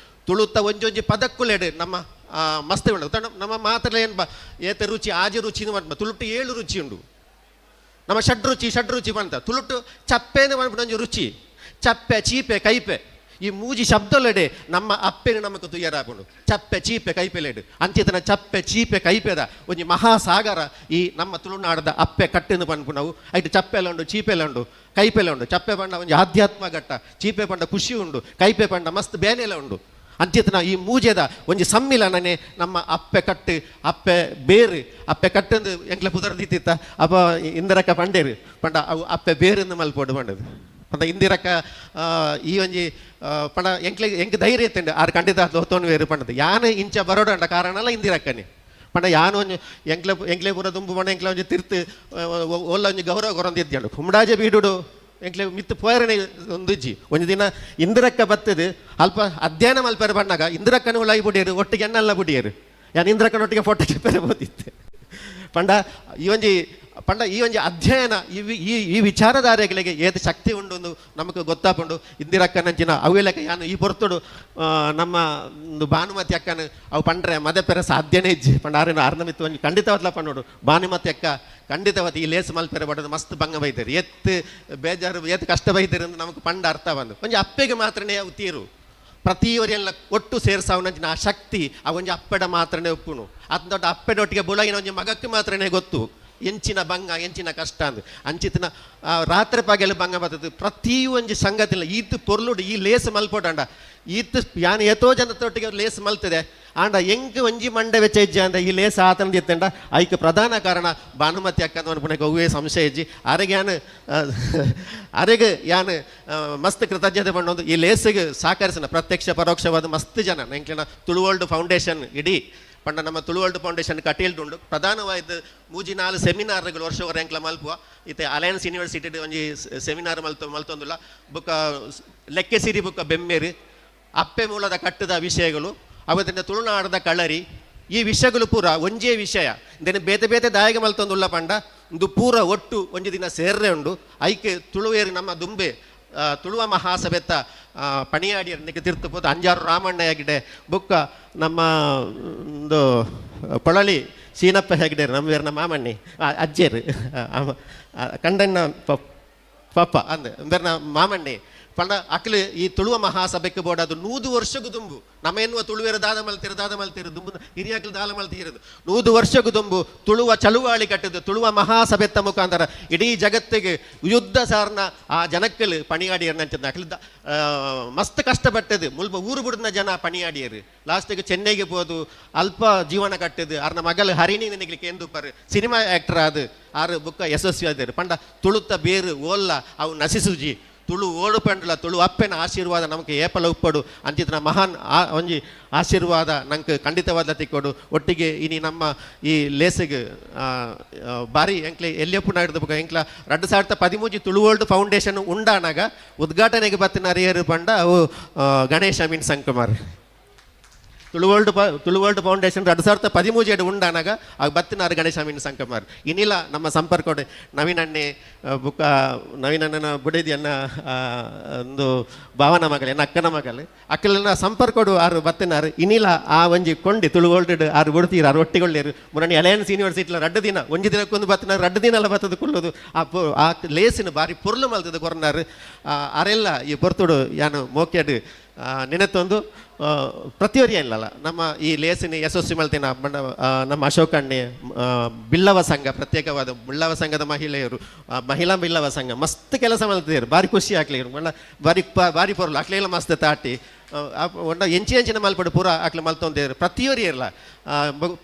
ತುಳುತ್ತ ಒಂಜೊಂಜಿ ಪದಕ್ಕುಲೆಡು ನಮ್ಮ ಮಸ್ತ್ ಉಂಡು ನಮ್ಮ ಮಾತ್ರ ಏನು ಏತ ರುಚಿ ಆಜಿ ರುಚಿ ತುಳುಟ್ಟು 7 ರುಚಿ ಉಂಡು ನಮ್ಮ ಷಡ್ರುಚಿ ಬಂತ ತುಳುಟ್ಟು ಚಪ್ಪೆಂದು ಮಾಡ್ಬಿಟ್ಟು ರುಚಿ ಚಪ್ಪೆ ಚೀಪೆ ಕೈಪೆ ಈ ಮೂಜಿ ಶಬ್ದಲೆಡೆ ನಮ್ಮ ಅಪ್ಪೆನು ನಮకు ತುಯ್ಯರಾಪುಂಡು ಚಪ್ಪೆ ಚೀಪೆ ಕೈಪೆಲೆಡು ಅಂಚಿತನ ಚಪ್ಪೆ ಚೀಪೆ ಕೈಪೆದ ಒಂಜಿ ಮಹಾಸಾಗರ ಈ ನಮ್ಮ ತುಳುನಾಡದ ಅಪ್ಪೆ ಕಟ್ಟೆಂದು ಪನ್ಪು ನಾವು ಐಟು ಚಪ್ಪೆಲ ಉಂಡು ಚೀಪೆಲ ಉಂಡು ಕೈಪೆಲ ಉಂಡು ಚಪ್ಪೆ ಪಂಡ ಒಂಜಿ ಆಧ್ಯಾತ್ಮ ಘಟ್ಟ ಚೀಪೆ ಪಂಡ ಖುಷಿ ಉಂಡು ಕೈಪೆ ಪಂಡ ಮಸ್ತ್ ಬೇನೆಲ ಉಂಡು ಅಂಚಿತನ ಈ ಮೂಜೆದ ಒಂಜಿ ಸಮ್ಮಿಲನನೆ ನಮ್ಮ ಅಪ್ಪೆ ಕಟ್ಟು ಅಪ್ಪೆ ಬೇರು ಅಪ್ಪೆ ಕಟ್ಟಂದು ಎಂಕ್ಲೆ ಪುದರ್ದಿತ್ತ ಅಪ್ಪ ಇಂದಿರಕ್ಕ ಪಂಡೇರು ಪಂಡ ಅವು ಅಪ್ಪೆ ಬೇರಿಂದ ಮಲ್ಪೋಡು ಪಂಡದು ಪಂಡ ಇಂದಿರಕ್ಕ ಈ ಒಂಜಿ ಪಂಡ ಎಂಕ್ ಧೈರ್ಯ ಎತ್ತಂಡು ಆರು ಖಂಡಿತ ಹೊತ್ತೋನು ಬೇರು ಪಂಡದು ಯಾನು ಇಂಚ ಬರೋಡಂಡ ಕಾರಣ ಅಲ್ಲ ಇಂದಿರಕ್ಕನೆ ಪಂಡ ಯಾನು ಒಂಜಿ ಎಂಕ್ಲೆ ಪೂರ ತುಂಬು ಪಂಡ ಎಂಕ್ಲೆ ಒಂಜಿ ತಿರ್ತು ಒಲ್ಲ ಒಂಜಿ ಗೌರವ ಕೊರಂದಿದ್ದಂಡು ಕುಂಬಡಾಜೆ ಬೀಡುಡು ಎಂಕ್ಲೆ ಮಿತ್ತು ಪೋಯರನೆ ಒಂದುಜ್ಜಿ ಒಂದು ದಿನ ಇಂದಿರಕ್ಕ ಬತ್ತದು ಅಲ್ಪ ಅಧ್ಯಯನ ಮಲ್ಪೇರು ಬಣ್ಣಾಗ ಇಂದಿರಕ್ಕನ ಉಳಾಯಿ ಬುಡಿಯರು ಒಟ್ಟಿಗೆ ಎನ್ನೆಲ್ಲ ಬುಡಿಯರು ಯಾನು ಇಂದಿರಕ್ಕನೊಟ್ಟಿಗೆ ಫೋಟೋ ಕೆಪ್ಪರೆ ಬೋದಿತ್ತೆ ಪಂಡ ಈ ಒಂಜಿ ಅಧ್ಯಯನ ಈ ವಿಚಾರಧಾರೆಗಳಿಗೆ ಏದು ಶಕ್ತಿ ಉಂಡು ಒಂದು ನಮಗೆ ಗೊತ್ತಾಪುಂಡು ಇಂದಿರಕ್ಕನಂಚಿನ ಅವೆಲ್ಲಕ್ಕೆ ಯಾನು ಈ ಪೊರ್ತುಡು ನಮ್ಮ ಒಂದು ಭಾನುಮತಿ ಅಕ್ಕನ ಅವು ಪಂಡ್ರೆ ಮದಪೆರ ಸಾಧ್ಯನೇ ಇಜ್ಜಿ ಪಂಡ ಆರನಮಿತ್ತು ಒಂಜಿ ಖಂಡಿತವಾದ್ಲ ಪಣ್ಣೋಡು ಭಾನುಮತಿ ಅಕ್ಕ ಖಂಡಿತವಾದ ಈ ಲೇಸು ಮಲ್ಪೆರೆ ಬಡದು ಮಸ್ತ್ ಭಂಗ ಬೈತಾರೆ ಎತ್ತು ಬೇಜಾರು ಎತ್ತು ಕಷ್ಟ ಬೈತಾರೆ ಅಂತ ನಮಗೆ ಪಂಡ ಅರ್ಥ ಬಂದು ಒಂಜಿ ಅಪ್ಪೆಗೆ ಮಾತ್ರನೇ ಅವು ತೀರು ಪ್ರತಿಯೊರೆಲ್ಲ ಒಟ್ಟು ಸೇರ್ಸಾವನಂಚಿನ ಆ ಶಕ್ತಿ ಆ ಒಂಜಿ ಅಪ್ಪೆಡ ಮಾತ್ರನೇ ಒಪ್ಪುನು ಅದ್ ದೊಡ್ಡ ಅಪ್ಪೆಡೊಟ್ಟಿಗೆ ಬುಳಗಿನ ಒಂಜಿ ಮಗಕ್ಕೆ ಮಾತ್ರನೇ ಗೊತ್ತು ಎಂಚಿನ ಭಂಗ ಎಂಚಿನ ಕಷ್ಟ ಅಂದು ಅಂಚಿತನ ರಾತ್ರಿ ಪಗೆಲು ಭಂಗ ಬರ್ತದೆ ಪ್ರತಿ ಒಂಜಿ ಸಂಗತಿಲ್ಲ ಈತ್ ಪೊರ್ಲುಡು ಈ ಲೇಸು ಮಲ್ಪೋಟಂಡ ಈತ್ ಯಾನು ಎತೋ ಜನತೊಟ್ಟಿಗೆ ಲೇಸು ಮಲ್ತದೆ ಆಂಡ ಎಂಕ್ ಒಂಜಿ ಮಂಡೆ ವೆಚ್ಚ ಇಜ್ಜೆ ಅಂದ ಈ ಲೇಸ ಆತಂದು ಎತ್ತಂಡ ಐಕ್ ಪ್ರಧಾನ ಕಾರಣ ಭಾನುಮತಿ ಅಕ್ಕಂದು ಅನ್ಪುಣಕ್ಕೆ ಒವ್ವೇ ಸಂಶಯ ಇಜ್ಜಿ ಅರೆಗೆ ಯಾನು ಮಸ್ತ್ ಕೃತಜ್ಞತೆ ಪಂಡೊಂದು ಈ ಲೇಸಿಗೆ ಸಹಕರಿಸಿನ ಪ್ರತ್ಯಕ್ಷ ಪರೋಕ್ಷವಾದ ಮಸ್ತ್ ಜನ ಎಂಕ್ಲಿನ ತುಳುವರ್ಲ್ಡ್ ಫೌಂಡೇಶನ್ ಇಡೀ ಪಂಡ ನಮ್ಮ ತುಳುವರ್ಲ್ಡ್ ಫೌಂಡೇಶನ್ ಕಟೀಲ್ಡುಂಡು ಪ್ರಧಾನವಾದ ಮೂಜಿ 4 ಸೆಮಿನಾರ್ಗಳು ವರ್ಷ ಎಂಕ್ಲ ಮಲ್ಪುವ ಇತ್ತೆ ಅಲಯನ್ಸ್ ಯೂನಿವರ್ಸಿಟಿ ಒಂಜಿ ಸೆಮಿನಾರ್ ಮಲ್ತೊಂದುಲ್ಲ ಬೊಕ್ಕ ಲೆಕ್ಕೆ ಸಿರಿ ಬೊಕ್ಕ ಬೆಮ್ಮೇರು ಅಪ್ಪೆ ಮೂಲದ ಕಟ್ಟದ ವಿಷಯಗಳು ಅವತ್ತಿನ ತುಳುನಾಡದ ಕಳರಿ ಈ ವಿಷಯಗಳು ಪೂರ ಒಂಜೇ ವಿಷಯ ಇಂದೇನು ಬೇತೆ ಬೇತೆ ದಾಯಿಗೆ ಮಲ್ತೊಂದುಲ್ಲ ಪಂಡ ಇಂದು ಪೂರ ಒಟ್ಟು ಒಂಜಿ ದಿನ ಸೇರ್ರೆ ಉಂಡು ಐಕೆ ತುಳುವೇರಿ ನಮ್ಮ ದುಂಬೆ ತುಳುವ ಮಹಾಸಭೆತ್ತ ಪಣಿಯಾಡಿಯರ್ನಿಗೆ ತಿರ್ತುಪೋದು ಅಂಜಾರು ರಾಮಣ್ಣ ಹೆಗ್ಡೆ ಬೊಕ್ಕ ನಮ್ಮ ಒಂದು ಪೊಳಲಿ ಶೀನಪ್ಪ ಹೆಗ್ಡೆ ನಮ್ಮ ಮಾಮಣ್ಣಿ ಅಜ್ಜೇರು ಕಂಡಣ್ಣ ಪಪ್ಪ ಅಂದೆ ಬೇರೆ ಮಾಮಣ್ಣಿ ಪಂಡ ಅಕ್ಲು ಈ ತುಳುವ ಮಹಾಸಭೆಗೆ ಬೋಡ ಅದು 100 ವರ್ಷಕ್ಕೂ ತುಂಬು ನಮ್ಮ ಎನ್ನುವ ತುಳುವೇರ ದಾದ ಮಲ್ತಿರು ದುಂಬು ಹಿರಿಯಾಕಲು ದಾದ ಮಲ್ತಿರೋದು 100 ವರ್ಷಕ್ಕೂ ತುಂಬು ತುಳುವ ಚಳುವಾಳಿ ಕಟ್ಟಿದ್ದು ತುಳುವ ಮಹಾಸಭೆತ್ತ ಮುಖಾಂತರ ಇಡೀ ಜಗತ್ತಿಗೆ ಯುದ್ಧ ಸಾರ್ನ ಆ ಜನಕ್ಕಲು ಪಣಿಯಾಡಿಯರ್ ನಂಚಿದ ಅಕ್ಲಿದ್ದ ಮಸ್ತ್ ಕಷ್ಟಪಟ್ಟದು ಮುಲ್ಪ ಊರು ಬಿಡಿದ ಜನ ಪಣಿಯಾಡಿಯರು ಲಾಸ್ಟಿಗೆ ಚೆನ್ನೈಗೆ ಹೋದು ಅಲ್ಪ ಜೀವನ ಕಟ್ಟಿದ್ದು ಅವ್ರನ್ನ ಮಗಲು ಹರಿಣಿ ನೆನಗ್ಲಿಕ್ಕೆ ಎಂದು ಪರ್ ಸಿನಿಮಾ ಆ್ಯಕ್ಟರ್ ಅದು ಆರು ಬುಕ್ಕ ಯಶಸ್ವಿ ಆದರು ಪಂಡ ತುಳುತ್ತ ಬೇರು ಓಲ್ಲ ಅವು ನಸಿಸುಜಿ ತುಳು ಓಡು ಪಂಡ್ಲ ತುಳು ಅಪ್ಪೆನ ಆಶೀರ್ವಾದ ನಮಗೆ ಏಪಲ ಉಪ್ಪಡು ಅಂಚಿನ ಮಹಾನ್ ಒಂಜಿ ಆಶೀರ್ವಾದ ನಂಗೆ ಖಂಡಿತವಾದ ತಿಕ್ಕೊಡು ಒಟ್ಟಿಗೆ ಇನಿ ನಮ್ಮ ಈ ಲೇಸಿಗೆ ಬಾರಿ ಎಂಕ್ಲೆ ಎಲ್ಲಿಯಪ್ಪು ನಾಡಿದ ಬುಕ್ಕ ಎಂಕ್ಲ 2013 ತುಳು ವರ್ಲ್ಡ್ ಫೌಂಡೇಶನ್ ಉಂಡಾನಾಗ ಉದ್ಘಾಟನೆಗೆ ಬತ್ತಿನ ಅರಿಯರು ಪಂಡ ಅವು ಗಣೇಶ ಮೀನ್ ಸಂಕುಮಾರ್ ತುಳು ವರ್ಲ್ಡ್ ಫೌಂಡೇಶನ್ 2013 ಉಂಡಾನಾಗ ಆಗ ಬತ್ತಿನಾರು ಗಣೇಶ ಮೀನ್ ಸಂಕಮಾರ್ ಇನ್ನಿಲ್ಲ ನಮ್ಮ ಸಂಪರ್ಕ ನವೀನಣ್ಣೆ ಬುಕ್ಕ ನವೀನಣ್ಣನ ಬುಡೇದಿಯನ್ನ ಒಂದು ಭಾವನ ಮಗಲೆ ಅಕ್ಕನ ಮಗಲೆ ಅಕ್ಕಲನ್ನ ಸಂಪರ್ಕೊಡು ಆರು ಬತ್ತಿನಾರು ಇನ್ನಿಲ್ಲ ಆ ಒಂಜಿ ಕೊಂಡಿ ತುಳು ವರ್ಲ್ಡ್ ಆರು ಬಿಡ್ತೀರು ಆರು ಒಟ್ಟಿಗೊಳ್ಳೇರು ಮುರಣಿ ಅಲಯನ್ಸ್ ಯೂನಿವರ್ಸಿಟಿಲ 2 ದಿನ ಒಂಜಿ ದಿನಕ್ಕೊಂದು ಬತ್ತಿನಾರು 2 ದಿನ ಎಲ್ಲ ಬತ್ತದು ಕೊಳ್ಳೋದು ಆ ಲೇಸಿನ ಬಾರಿ ಪೊರ್ಲು ಮಲ್ತದ ಕೊರನಾರು ಅರೆಲ್ಲ ಈ ಪೊರ್ತುಡು ಯಾನು ಮೋಕ್ಯಡು ನೆನೆತ್ತೊಂದು ಪ್ರತಿಯೊರಿಯ ಇಲ್ಲಲ್ಲ ನಮ್ಮ ಈ ಲೇಸಿನ ಯಶಸ್ವಿ ಮಲ್ತಿನ ನಮ್ಮ ಅಶೋಕಣ್ಣೆ ಬಿಲ್ಲವ ಸಂಘ ಪ್ರತ್ಯೇಕವಾದ ಬಿಲ್ಲವ ಸಂಘದ ಮಹಿಳೆಯರು ಮಹಿಳಾ ಬಿಲ್ಲವ ಸಂಘ ಮಸ್ತ್ ಕೆಲಸ ಮಲ್ತಿದ್ರು ಭಾರಿ ಖುಷಿ ಆಗ್ಲಿರು ಮಣ್ಣ ಭಾರಿ ಪೊರ್ಲು ಅಕ್ಲೆಲ್ಲ ಮಸ್ತ್ ತಾಟಿ ಒಂಡ ಎಂಚಿನ ಮಲ್ಪಡು ಪೂರ ಅಕ್ಲೆ ಮಲ್ತೊಂದಿರು ಪ್ರತಿಯೊರಿ ಇರಲ್ಲ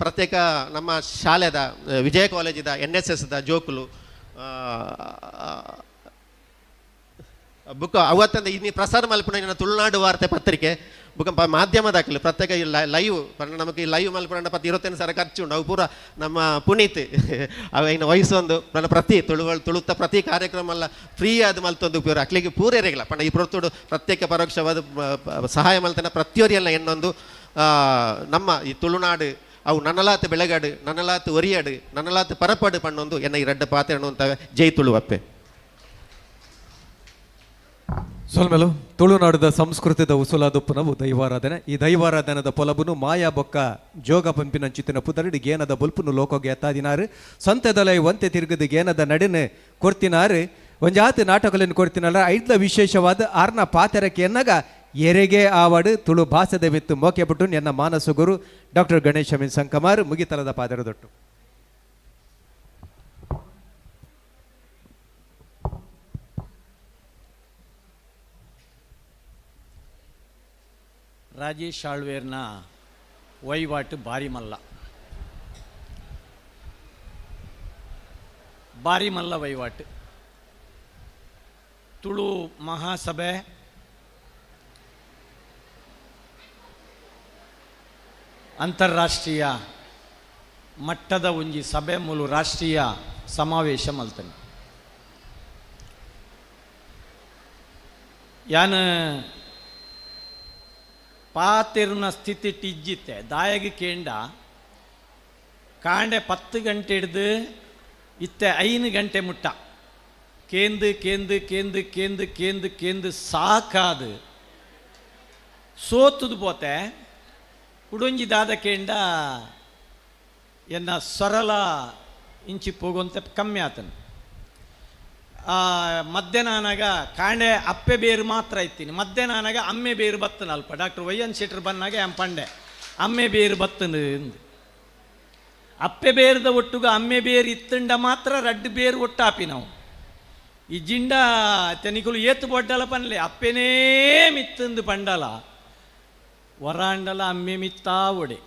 ಪ್ರತ್ಯೇಕ ನಮ್ಮ ಶಾಲೆದ ವಿಜಯ ಕಾಲೇಜಿದ NSSದ ಜೋಕುಲು ಬುಕ್ ಅವತ್ತಂದ ಇನ್ನು ಪ್ರಸಾರ ಮಲ್ಪುಣ ತುಳುನಾಡು ವಾರ್ತೆ ಪತ್ರಿಕೆ ಬುಕ್ ಮಾಧ್ಯಮದ ಹಾಕಲಿ ಪ್ರತ್ಯೇಕ ಲೈವ್ ನಮಗೆ ಈ ಲೈವ್ ಮಲ್ಪುಣ 25 ಸಾವಿರ ಖರ್ಚು ಉಂಟು ಅವು ಪೂರ ನಮ್ಮ ಪುನೀತ್ ಅವ ಇನ್ನು ವಯಸ್ಸೊಂದು ನನ್ನ ಪ್ರತಿ ತುಳುತ್ತ ಪ್ರತಿ ಕಾರ್ಯಕ್ರಮ ಎಲ್ಲ ಫ್ರೀ ಆದ ಮಲ್ತೊಂದು ಪೂರ ಅಕ್ಲಿಗೆ ಪೂರ ಇರಗಿಲ್ಲ ಪಂಡ ಈ ಪ್ರೊತ್ತುಡು ಪ್ರತ್ಯೇಕ ಪರೋಕ್ಷವಾದ ಸಹಾಯ ಮಲ್ತನ ಪ್ರತಿಯೊರಿಯೆಲ್ಲ ಎನ್ನೊಂದು ನಮ್ಮ ಈ ತುಳುನಾಡು ಅವು ನನ್ನಲಾತು ಬೆಳಗಾಡು ನನ್ನಲಾತು ಒರಿಯಾಡು ನನ್ನಲಾತು ಪರಪಾಡು ಪಣ್ಣೊಂದು ಎನ್ನ ಈ 2 ಪಾತ್ರೆ ಅಂತ ಜೈ ತುಳುವಪ್ಪೆ ಸೊಲ್ಮೆಲು ತುಳುನಾಡದ ಸಂಸ್ಕೃತಿದ ಉಸುಲಾದುಪ್ಪುನವು ದೈವಾರಾಧನೆ ಈ ದೈವಾರಾಧನದ ಪೊಲಬುನು ಮಾಯಾ ಬೊಕ್ಕ ಜೋಗ ಪಂಪಿನ ಚಿತ್ತಿನ ಪುದರಡಿ ಗೇನದ ಬೊಲ್ಪುನು ಲೋಕೋಗೆ ಎತ್ತಾದಿನಾರು ಸಂತೆದಲೈ ಒಂತೆ ತಿರುಗದು ಗೇನದ ನಡಿನ ಕೊಡ್ತಿನಾರು ಒಂಜಾತು ನಾಟಕಗಳನ್ನು ಕೊಡ್ತಿನಲ್ಲ ಐದ್ಲ ವಿಶೇಷವಾದ ಆರ್ನ ಪಾತೆರಕ್ಕೆ ಎನ್ನಗ ಎರೆಗೆ ಆವಡು ತುಳು ಭಾಷೆದ ವಿತ್ತು ಮೋಕೆ ಬಿಟ್ಟು ಎನ್ನ ಮಾನಸ ಗುರು ಡಾಕ್ಟರ್ ಗಣೇಶ ಮೀನ್ ಸಂಕಮಾರ್ ಮುಗಿತಲದ ಪಾದರದೊಟ್ಟು ರಾಜೇಶ್ ಆಳ್ವೇರ್ನ ವಹಿವಾಟು ಭಾರಿ ಮಲ್ಲ ವಹಿವಾಟು ತುಳು ಮಹಾಸಭೆ ಅಂತಾರಾಷ್ಟ್ರೀಯ ಮಟ್ಟದ ಒಂಜಿ ಸಭೆ ಮೂಲು ರಾಷ್ಟ್ರೀಯ ಸಮಾವೇಶ ಮಲ್ತನೆ ಯಾನು ಪಾತೆರ್ನ ಸ್ಥಿತಿ ಟಿಜ್ಜಿತ್ತೆ ದಾಯಗೆ ಕೇಂಡ ಕಾಂಡೆ 10 ಗಂಟೆ ಹಿಡ್ದು ಇತ್ತೆ 5 ಗಂಟೆ ಮುಟ್ಟ ಕೇಂದು ಸಾಕಾದು ಸೋತುದು ಪೋತೆ ಕುಡೊಂಜಿ ದಾದ ಕೇಂಡ ಎನ್ನ ಸರಳ ಇಂಚಿ ಹೋಗುವಂತೆ ಕಮ್ಮಿ ಆತನು ಮಧ್ಯಾಹ್ನನಾಗ ಕಾಂಡೆ ಅಪ್ಪೆ ಬೇರು ಮಾತ್ರ ಇತ್ತೀನಿ ಮಧ್ಯಾಹ್ನನಾಗ ಅಮ್ಮೆ ಬೇರು ಬತ್ತನ ಅಲ್ಪ ಡಾಕ್ಟರ್ YN ಶೆಟ್ಟರ್ ಬಂದಾಗ ಪಂಡೆ ಅಮ್ಮೆ ಬೇರು ಬತ್ತನು ಅಪ್ಪೆ ಬೇರದ ಒಟ್ಟುಗ ಅಮ್ಮೆ ಬೇರು ಇತ್ತಂಡ ಮಾತ್ರ 2 ಬೇರು ಒಟ್ಟಾಪಿ ನಾವು ಈ ಜಿಂಡ ತೆನಿಕುಲು ಏತು ಬೊಡ್ಡಲ ಪನ್ಲೆ ಅಪ್ಪೆನೇ ಮಿತ್ತಂದು ಪಂಡಲ ವರಾಂಡಲ ಅಮ್ಮೆ ಮಿತ್ತಾ ಒಡೆ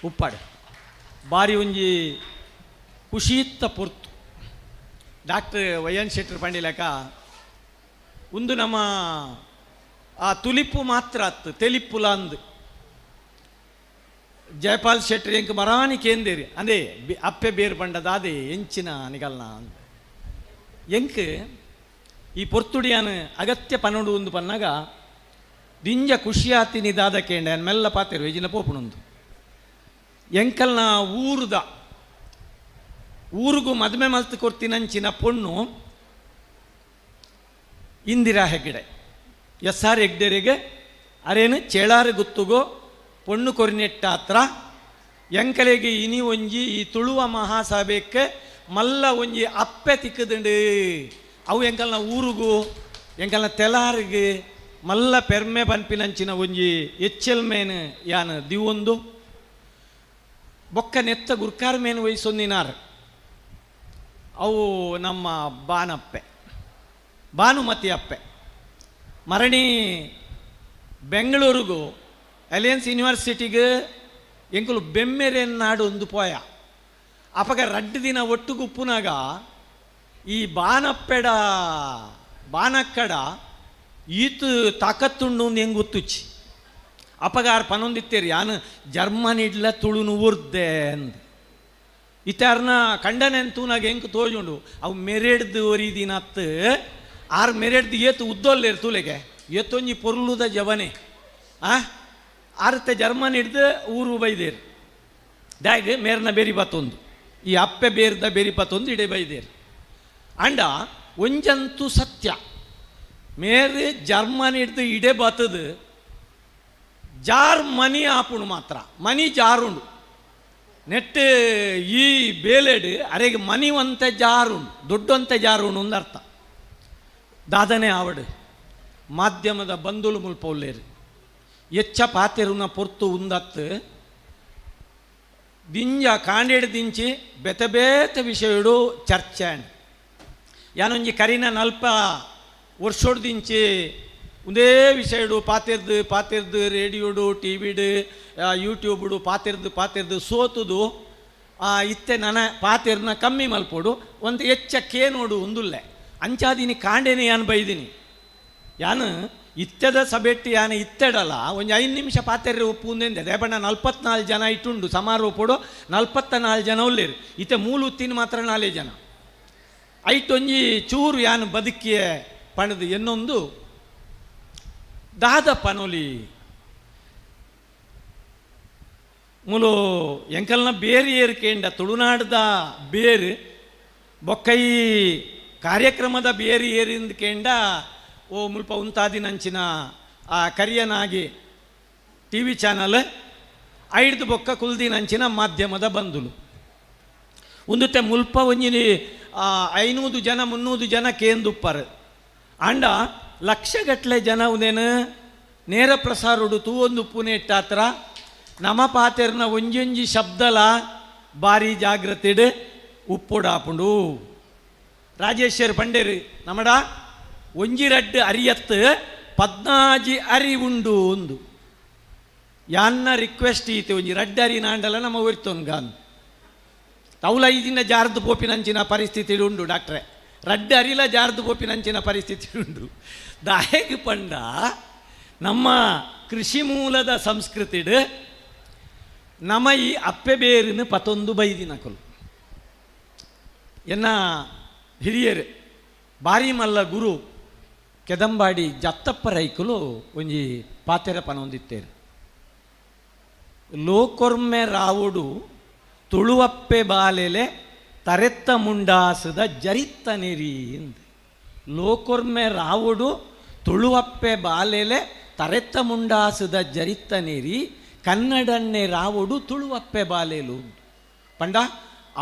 ಉಪ್ಪಾಡೆ ಬಾರಿ ಒಂಜಿ ಖುಷಿತ್ತ ಪೊರ್ತು ಡಾಕ್ಟರ್ YN ಶೆಟ್ಟರ್ ಪಂಡಿಲಕ ಒಂದು ನಮ್ಮ ಆ ತುಲಿಪ್ಪು ಮಾತ್ರ ಅತ್ತು ತೆಲಿಪ್ಪುಲ ಅಂದು ಜಯಪಾಲ್ ಶೆಟ್ಟಿ ಎಂಕ್ ಮರಾಣಿ ಕೇಂದೇರಿ ಅದೇ ಅಪ್ಪೆ ಬೇರು ಪಂಡದ ಅದೇ ಎಂಚಿನ ನಿಗಲ್ನ ಎಂಕ್ ಈ ಪೊರ್ತುಡಿಯಾನ ಅಗತ್ಯ ಪನೋಡು ಒಂದು ಪನ್ನಾಗ ದಿಂಜ ಖುಷಿಯಾತಿನಿ ದಾದ ಕೇಂಡ ಮೆಲ್ಲ ಪಾತಿರು ಇಜಿನ ಪೋಪುಣೊಂದು ಎಂಕಲ್ನ ಊರಿಗೂ ಮದುವೆ ಮಲ್ತು ಕೊಡ್ತೀನಂಚಿನ ಪೊಣ್ಣು ಇಂದಿರಾ ಹೆಗ್ಗಡೆ SR ಹೆಗ್ಡೆರಿಗೆ ಅರೇನು ಚೇಳಾರು ಗುತ್ತುಗೋ ಪೊಣ್ಣು ಕೊರಿನೆಟ್ಟ ಹತ್ರ ಎಂಕಲೆಗೆ ಇನಿ ಒಂಜಿ ಈ ತುಳುವ ಮಹಾಸಭೆಕ್ಕೆ ಮಲ್ಲ ಒಂಜಿ ಅಪ್ಪೆ ತಿಕ್ಕದುಂಡು ಅವು ಎಂಕಲ್ನ ಊರಿಗೂ ಎಂಕಲ್ನ ತೆಲಾರಿಗೆ ಮಲ್ಲ ಪೆರ್ಮೆ ಪನ್ಪಿನಂಚಿನ ಒಂಜಿ ಮೇನು ಯಾನು ದಿವೊಂದು ಬೊಕ್ಕ ನೆತ್ತ ಗುರ್ಕಾರ್ ಮೇನು ವಹಿಸೊಂದಿನಾರು ಅವು ನಮ್ಮ ಬಾನಪ್ಪೆ ಭಾನುಮತಿ ಅಪ್ಪೆ ಮರಣಿ ಬೆಂಗಳೂರಿಗೂ ಅಲಿಯನ್ಸ್ ಯೂನಿವರ್ಸಿಟಿಗೆ ಎಂಕುಲು ಬೆಮ್ಮೆರೆನ್ನಾಡು ಒಂದು ಪೋಯ ಅಪಗ ರಡ್ಡು ದಿನ ಒಟ್ಟುಗುಪ್ಪುನಾಗ ಈ ಬಾನಕ್ಕಡ ಈತು ತಾಕತ್ತುಂಡು ಹೆಂಗೆ ಗೊತ್ತುಚ್ಚಿ ಅಪಗಾರ ಪನೊಂದಿತ್ತೇರಿ ಯಾನು ಜರ್ಮನಿಡ್ಲ ತುಳುನು ಊರ್ದೆ ಅಂದು ಇತ್ತಾರನ ಕಂಡನೆಂತೂನಾಗ ಹೆಂಗೆ ತೋಜುಂಡು ಅವು ಮೆರೆಡ್ದು ಒರಿದಿನ ಹತ್ತು ಆರು ಮೆರೆಡ್ದು ಏತು ಉದ್ದೋಲ್ಲೇರು ತೂಲೆಗೆ ಏತೊಂಜಿ ಪೊರ್ಲುದ ಜವನೆ ಆರತ್ತೆ ಜರ್ಮನ್ ಹಿಡ್ದು ಊರು ಬೈದೇರು ದಾಯ್ಗೆ ಮೇರ್ನ ಬೇರಿ ಬತ್ತೊಂದು ಈ ಅಪ್ಪೆ ಬೇರ್ದ ಬೇರಿ ಬತ್ತೊಂದು ಇಡೇ ಬೈದೇರು ಅಂಡ ಒಂಜಂತೂ ಸತ್ಯ ಮೇರೆ ಜರ್ಮನ್ ಹಿಡ್ದು ಇಡೇ ಬತ್ತದು ಜಾರ್ ಮನಿ ಆಪುಣು ಮಾತ್ರ ಮನಿ ಜಾರುಂಡು ನೆಟ್ಟು ಈ ಬೇಲೆಡು ಅರೆಗೆ ಮನಿವಂತೆ ಜಾರುಂಡು ದೊಡ್ಡಂತೆ ಜಾರುಂಡು ಒಂದು ಅರ್ಥ ದಾದನೆ ಆವಡು ಮಾಧ್ಯಮದ ಬಂಧುಲು ಮುಲ್ಪೌಲ್ಲೇರು ಎಚ್ಚ ಪಾತೆರುನ ಪೊರ್ತು ಉಂದತ್ತು ದಿಂಜ ಕಾಂಡೇಡು ದಿಂಚಿ ಬೆತೆ ಬೇತೆ ವಿಷಯಡು ಚರ್ಚೆ ಯಾನೊಂಜಿ ಕರಿನ ನಲ್ಪ ವರ್ಷೋಡು ದಿಂಚಿ ಒಂದೇ ವಿಷಯಡು ಪಾತಿರ್ದು ರೇಡಿಯೋಡು ಟಿವಿಡು ಯೂಟ್ಯೂಬ್ಡು ಪಾತಿರ್ದು ಸೋತುದು ಇತ್ತೆ ನನ್ನ ಪಾತಿರ್ನ ಕಮ್ಮಿ ಮಲ್ಪೋಡು ಒಂದು ಎಚ್ಚ ಕೇನೋಡು ಒಂದುಲ್ಲೆ ಅಂಚಾದೀನಿ ಕಾಂಡೇನೆ ಯಾನು ಬೈದೀನಿ ಯಾನು ಇತ್ತೆದ ಸಭೆಟ್ಟು ಯಾನು ಇತ್ತೆಡಲ್ಲ ಒಂದು 5 ನಿಮಿಷ ಪಾತೆರ್ರೆ ಉಪ್ಪು ಒಂದೆಂದೆ ದೇಪಣ್ಣ 44 ಜನ ಇಟ್ಟುಂಡು ಸಮಾರೋಹ ಪೋಡು 44 ಜನ ಉಳ್ಳೇರು ಇತ್ತೆ ಮೂಲು ಉತ್ತಿನ ಮಾತ್ರ 4 ಜನ ಐಟೊಂಜಿ ಚೂರು ಯಾನು ಬದುಕಿಯೇ ಪಣದು ಎನ್ನೊಂದು ದಾದ ಪನೊಲಿ ಮುಲು ಎಂಕಲ್ನ ಬೇರು ಏರಿಕೆಂಡ ತುಳುನಾಡದ ಬೇರು ಬೊಕ್ಕೈ ಕಾರ್ಯಕ್ರಮದ ಬೇರು ಏರಿಂದ ಕೇಂಡ ಓ ಮುಲ್ಪ ಉಂತಾದಿನಂಚಿನ ಆ ಕರಿಯನಾಗಿ TV ಚಾನಲ್ ಐಡ್ದು ಬೊಕ್ಕ ಕುಲ್ದಿನಂಚಿನ ಮಾಧ್ಯಮದ ಬಂದುಲು ಒಂದುತ್ತೆ ಮುಲ್ಪ ಒಂಜಿನಿ 500 ಜನ 300 ಜನ ಕೇಂದುಪ್ಪರು ಅಂಡ ಲಕ್ಷಗಟ್ಟಲೆ ಜನ ಉದೇನು ನೇರ ಪ್ರಸಾರುಡು ತೂವೊಂದು ಪುನೆಟ್ಟ ಹತ್ರ ನಮ ಪಾತೆರ್ನ ಒಂಜೊಂಜಿ ಶಬ್ದಲ ಭಾರಿ ಜಾಗ್ರತೆಡು ಉಪ್ಪುಡಾಪುಂಡು ರಾಜೇಶ್ವರ್ ಪಂಡೇರು ನಮಡ ಒಂಜಿ ರಡ್ಡು ಅರಿಯತ್ತು 14 ಅರಿ ಉಂಡು ಒಂದು ಯಾನ್ನ ರಿಕ್ವೆಸ್ಟ್ ಈತೆ ಒಂಜಿ ರಡ್ಡು ಅರಿ ನಾಂಡಲ ನಮ್ಮ ಒರ್ತೊನ್ಗಾನ್ ತೌಲ ಇದನ್ನ ಜಾರ್ದು ಪೋಪಿನಂಚಿನ ಪರಿಸ್ಥಿತಿ ಉಂಡು ಡಾಕ್ಟ್ರೆ ರಡ್ಡು ಅರಿಲ ಜಾರ್ದು ಪೋಪಿನಂಚಿನ ಪರಿಸ್ಥಿತಿ ಉಂಡು ದಾಯಗೆ ಪಂಡ ನಮ್ಮ ಕೃಷಿ ಮೂಲದ ಸಂಸ್ಕೃತಿಡು ನಮ್ಮ ಈ ಅಪ್ಪೆ ಬೇರಿನ 11 ಬೈದಿನಕಲು ಎನ್ನ ಹಿರಿಯರು ಬಾರಿ ಮಲ್ಲ ಗುರು ಕೆದಂಬಾಡಿ ಜತ್ತಪ್ಪ ರೈಕಲು ಒಂಜಿ ಪಾತೆರ ಪನೊಂದಿತ್ತೇರು ಲೋಕೊರ್ಮೆ ರಾವುಡು ತುಳುವಪ್ಪೆ ಬಾಲೆಲೆ ತರೆತ್ತ ಮುಂಡಾಸದ ಜರಿತ್ತ ನೆರಿ ಎಂದು ಲೋಕೊರ್ಮೆ ರಾವುಡು ತುಳುವಪ್ಪೆ ಬಾಲೆಲೆ ತರೆತ್ತ ಮುಂಡಾಸದ ಜರಿತ್ತ ನೆರಿ ಕನ್ನಡನ್ನೆ ರಾವುಡು ತುಳುವಪ್ಪೆ ಬಾಲೆಲು ಪಂಡ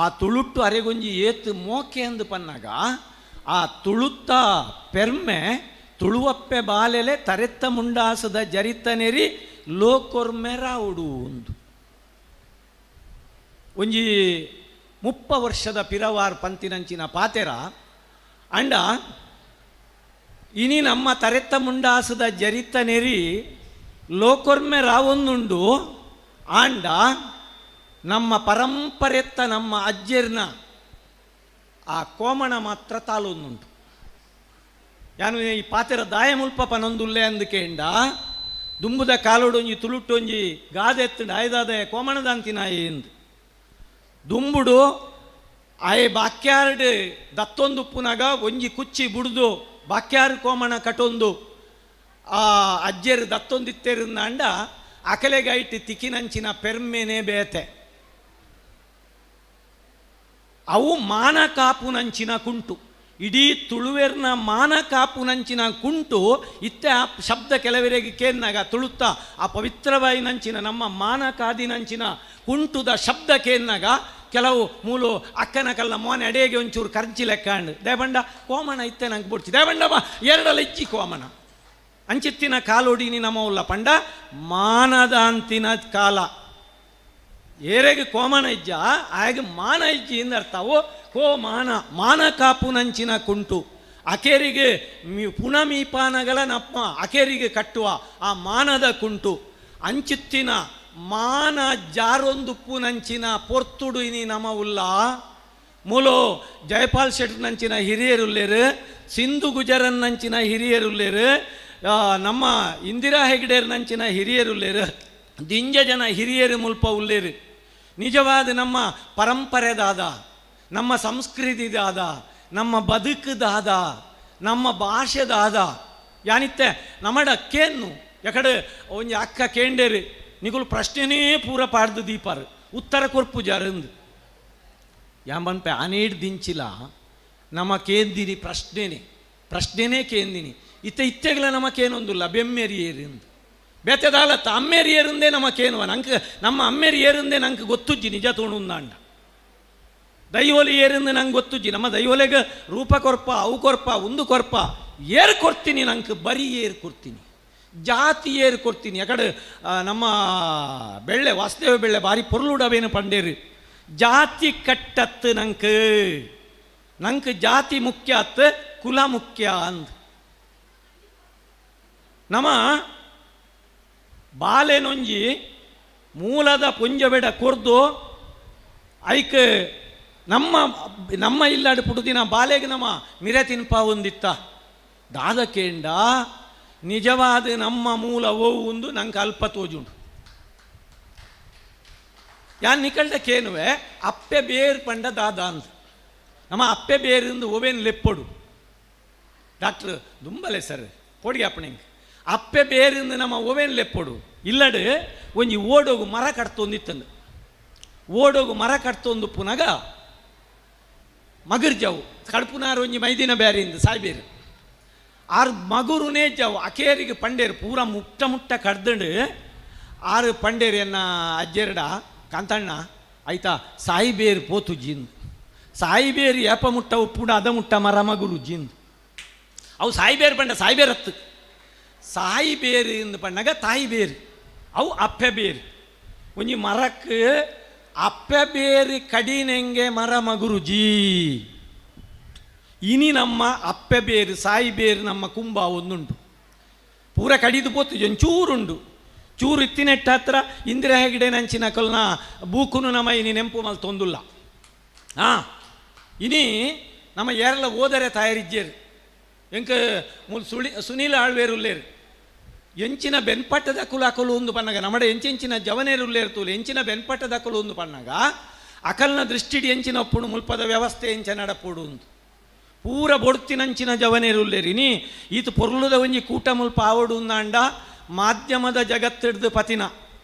ಆ ತುಳುಟ್ಟು ಅರೆಗೊಂಜಿ ಏತು ಮೋಕೆ ಅಂದು ಪನ್ನಾಗ ಆ ತುಳುತ್ತ ಪೆರ್ಮೆ ತುಳುವಪ್ಪೆ ಬಾಲೆಲೆ ತರೆತ್ತ ಮುಂಡಾಸದ ಜರಿತನೆರಿ ಲೋಕೊರ್ಮೆ ರಾವುಡು ಒಂದು ಒಂಜಿ 30 ವರ್ಷದ ಪಿರವಾರ್ ಪಂತಿನಂಚಿನ ಪಾತೆರ ಅಂಡ ಇನಿ ನಮ್ಮ ತರೆತ್ತ ಮುಂಡಾಸದ ಜರಿತನೆರಿ ಲೋಕೊರ್ಮೆ ರಾವೊಂದುಂಡು ಆಂಡ ನಮ್ಮ ಪರಂಪರೆತ್ತ ನಮ್ಮ ಅಜ್ಜರ್ನ ಆ ಕೋಮಣ ಮಾತ್ರ ತಾಲೊಂದುಂಟು ಯಾನು ಈ ಪಾತೆರ ದಾಯ ಮುಲ್ಪ ಪನೊಂದುಲ್ಲೆ ಅಂದು ಕೇಂಡ ದುಂಬುದ ಕಾಲೋಡೊಂಜಿ ತುಳುಟ್ಟೊಂಜಿ ಗಾದೆತ್ತಂಡು ಆಯ್ದಾದ ಕೋಮಣದಂತಿನಾಯಿ ಎಂದು ದುಂಬುಡು ಆಯೆ ಬಾಕ್ಯಾರ್ಡ್ ದತ್ತೊಂದುಪ್ಪುನಾಗ ಒಂಜಿ ಕುಚ್ಚಿ ಬುಡ್ದು ಬಾಕ್ಯಾರ್ ಕೋಮಣ ಕಟೊಂದು ಆ ಅಜ್ಜೆರು ದತ್ತೊಂದಿತ್ತೆರಿಂದಾಂಡ ಅಕಲೆಗೈಟ್ ತಿಕ್ಕಿನಂಚಿನ ಪೆರ್ಮೆನೆ ಬೇತೆ ಅವು ಮಾನ ಕಾಪುನಂಚಿನ ಕುಂಟು ಇಡೀ ತುಳುವೆರ್ನ ಮಾನ ಕಾಪುನಂಚಿನ ಕುಂಟು ಇತ್ತೆ ಆ ಶಬ್ದ ಕೆಲವರಿಗೆ ಕೇನ್ನಾಗ ತುಳುತ್ತಾ ಆ ಪವಿತ್ರವಾಯಿನಂಚಿನ ನಮ್ಮ ಮಾನ ಕಾದಿನಂಚಿನ ಕುಂಟುದ ಶಬ್ದ ಕೇನ್ನಾಗ ಕೆಲವು ಮೂಲು ಅಕ್ಕನ ಕಲ್ಲ ಮೋನೆ ಅಡೆಗೆ ಒಂಚೂರು ಖರ್ಚಿ ಲೆಕ್ಕಾಂಡು ದೇಬಂಡ ಕೋಮಣ ಇತ್ತೆ ನಂಗೆ ಬಿಡ್ಚಿ ದೇಬಂಡ ಎರಡಲ್ಲ ಇಚ್ಚಿ ಕೋಮಣ ಅಂಚಿತ್ತಿನ ಕಾಲೋಡಿನಿ ನಮ್ಮಲ್ಲ ಪಂಡ ಮಾನದ ಅಂತಿನ ಕಾಲ ಏರೆಗೆ ಕೋಮಣ ಇಜ್ಜ ಆಗ ಮಾನ ಇಜ್ಜಿ ಎಂದರ್ಥವು ಕೋ ಮಾನ ಕಾಪುನಂಚಿನ ಕುಂಟು ಅಕೇರಿಗೆ ಪುನಮೀಪಾನಗಳ ನಪ್ಪ ಅಕೇರಿಗೆ ಕಟ್ಟುವ ಆ ಮಾನದ ಕುಂಟು ಅಂಚಿತ್ತಿನ ಮಾನ ಜಾರೊಂದುಪ್ಪುನಂಚಿನ ಪೊರ್ತುಡು ಇನಿ ನಮ ಉಲ್ಲ ಮೂಲೋ ಜಯಪಾಲ್ ಶೆಟ್ನಂಚಿನ ಹಿರಿಯರುಲ್ಲೇರು ಸಿಂಧು ಗುಜರನ್ನಂಚಿನ ಹಿರಿಯರುಲ್ಲೇರು ನಮ್ಮ ಇಂದಿರಾ ಹೆಗ್ಡೇರ್ನಂಚಿನ ಹಿರಿಯರುಲ್ಲೇರು ದಿಂಜ ಜನ ಹಿರಿಯರು ಮುಲ್ಪ ಉಲ್ಲೇರು ನಿಜವಾದ ನಮ್ಮ ಪರಂಪರೆದಾದ ನಮ್ಮ ಸಂಸ್ಕೃತಿದಾದ ನಮ್ಮ ಬದುಕದಾದ ನಮ್ಮ ಭಾಷೆದಾದ ಯಾನಿತ್ತೆ ನಮ್ಮಡ ಕೇನ್ನು ಯಾಕಡೆ ಒಂಜಿ ಅಕ್ಕ ಕೇಂಡೇರು ನಿಗುಲು ಪ್ರಶ್ನೆನೇ ಪೂರ ಪಾಡ್ದು ದೀಪಾರು ಉತ್ತರ ಕೊರ್ಪು ಜರಂದು ಯಾಂಬನ್ಪೆ ಆನೇಡ್ ದಿಂಚಿಲ ನಮ್ಮ ಕೇಂದಿನಿ ಪ್ರಶ್ನೆನೇ ಕೇಂದಿನಿ ಇತ್ತೆಗಳ ನಮಕೇನೊಂದುಲ್ಲ ಬೆಮ್ಮೆರಿಯೇರಿಂದು ಬೇತೆದಾಲತ್ತ ಅಮ್ಮೇರಿಯರಿಂದೇ ನಮಕೇನುವ ನಂಗೆ ನಮ್ಮ ಅಮ್ಮೇರಿಯರಿಂದೇ ನಂಗೆ ಗೊತ್ತುಜ್ಜಿ ನಿಜ ತೋಣುಂದಾಂಡ ದೈವೋಲಿ ಏರಿಂದ ನಂಗೆ ಗೊತ್ತುಜ್ಜಿ ನಮ್ಮ ದೈವೋಲೆಗೆ ರೂಪ ಕೊರ್ಪ ಅವು ಕೊರ್ಪ ಒಂದು ಕೊರ್ಪ ಏರು ಕೊಡ್ತೀನಿ ನಂಗೆ ಬರೀ ಏರು ಕೊಡ್ತೀನಿ ಜಾತಿ ಏರು ಕೊಡ್ತೀನಿ ಯಾಕಡೆ ನಮ್ಮ ಬೆಳ್ಳೆ ವಾಸುದೇವ ಬೆಳ್ಳೆ ಭಾರಿ ಪೊರ್ಲುಡವೇನು ಪಂಡೇರು ಜಾತಿ ಕಟ್ಟತ್ತು ನಂಗೆ ಜಾತಿ ಮುಖ್ಯ ಅತ್ತು ಕುಲ ಮುಖ್ಯ ಅಂದ್ ನಮ್ಮ ಬಾಲೆನೊಂಜಿ ಮೂಲದ ಪುಂಜಬೆಡ ಕೊರ್ದು ಐಕ್ ನಮ್ಮ ಇಲ್ಲಾಡು ಪುಡುದಿನ ಬಾಲೆಗೆ ನಮ್ಮ ಮಿರೆ ತಿನ್ಪ ಒಂದಿತ್ತ ದಾದ ಕೇಂಡ ನಿಜವಾದ ನಮ್ಮ ಮೂಲ ಒಂದು ನಂಗೆ ಅಲ್ಪ ತೋಜುಂಡು ಯಾನ್ ನಿಕಲ್ಡ ಕೇನುವೆ ಅಪ್ಪೆ ಬೇರು ಪಂಡ ದಾದ ಅಂದ್ ನಮ್ಮ ಅಪ್ಪೆ ಬೇರಿಂದ ಓವೇನು ಲೆಪ್ಪೊಡು ಡಾಕ್ಟ್ರ್ ದುಂಬಲೆ ಸರ್ ಪೊಡಿಗೆ ಅಪ್ಪಣೆಂಗೆ ಅಪ್ಪೆ ಬೇರಿಂದ ನಮ್ಮ ಓವೇನು ಲೆಪ್ಪೊಡು ಇಲ್ಲಡು ಒಂಜಿ ಓಡೋಗು ಮರ ಕಟ್ತೊಂದಿತ್ತಂದು ಓಡೋಗು ಮರ ಕಟ್ತೊಂದು ಪುನಗ ಮಗರ್ ಜಾವು ಕಡ್ಪುನಾರು ಒಂಜಿ ಮೈದಿನ ಬೇರೆಯಿಂದ ಸಾಯ್ಬೇರು ಆರು ಮಗುರುನೇ ಜಾವು ಅಕೇರಿಗೆ ಪಂಡೇರು ಪೂರ ಮುಟ್ಟ ಕಡ್ದಂಡು ಆರು ಪಂಡೇರು ಎನ್ನ ಅಜ್ಜೆರಡ ಕಾಂತಣ್ಣ ಆಯ್ತಾ ಸಾಯಿಬೇರು ಪೋತು ಜಿಂದು ಸಾಯಿಬೇರು ಏಪ ಮುಟ್ಟ ಉಪ್ಪುಡ ಅದ ಮುಟ್ಟ ಮರ ಮಗುರು ಜಿಂದು ಅವು ಸಾಯಿಬೇರು ಪಂಡ ಸಾಯಿಬೇರತ್ತು ಸಾಯಿಬೇರು ಎಂದು ಪಂಡಾಗ ತಾಯಿ ಬೇರು ಅವು ಅಪ್ಪೆ ಬೇರು ಒಂಜಿ ಮರಕ್ಕೆ ಅಪ್ಪೆ ಬೇರು ಕಡಿನೆಂಗೆ ಮರ ಮಗುರುಜಿ ಇನಿ ನಮ್ಮ ಅಪ್ಪೆ ಬೇರು ಸಾಯಿ ಬೇರು ನಮ್ಮ ಕುಂಬ ಒಂದುಂಟು ಪೂರ ಕಡಿದು ಪೋತು ಒಂಚೂರುಂಡು ಚೂರು ಇತ್ತಿನೆಟ್ಟ ಹತ್ರ ಇಂದಿರಾ ಹೆಗ್ಡೆ ನಂಚಿನ ಕಲ್ನ ಬೂಕುನು ನಮ್ಮ ಇನಿ ನೆಂಪು ಮಲ್ ತೊಂದುಲ್ಲ ಇನಿ ನಮ್ಮ ಯಾರೆಲ್ಲ ಓದರೆ ತಯಾರಿಜ್ಜೇರು ಎಂಕ ಮುಲ್ ಸುನೀಲ ಆಳ್ವೇರುಲ್ಲೇರು ಎಂಚಿನ ಬೆನ್ಪಟ್ಟದ ಕುಲಾಕಲು ಒಂದು ಪನ್ನಗ ನಮ್ಮಡೆ ಎಂಚಿನ ಜವನೇರುಲ್ಲೇರು ತೂಲು ಎಂಚಿನ ಬೆನ್ಪಟ್ಟದ ಕಲು ಒಂದು ಪನ್ನಗ ಅಕಲ್ನ ದೃಷ್ಟಿಡಿ ಎಂಚಿನ ಒಪ್ಪುಡು ಮುಲ್ಪದ ವ್ಯವಸ್ಥೆ ಎಂಚ ನಡಪುಡು ಒಂದು ಪೂರ ಬೊಡ್ತಿನಂಚಿನ ಜವನೇರುಲ್ಲೇರಿನಿ ಈತು ಪೊರ್ಲುದ ಒಂಜಿ ಕೂಟ ಮುಲ್ಪ ಆವಡು ಅಂಡ ಮಾಧ್ಯಮದ ಜಗತ್ತಿಡ್ದು ಪತಿನ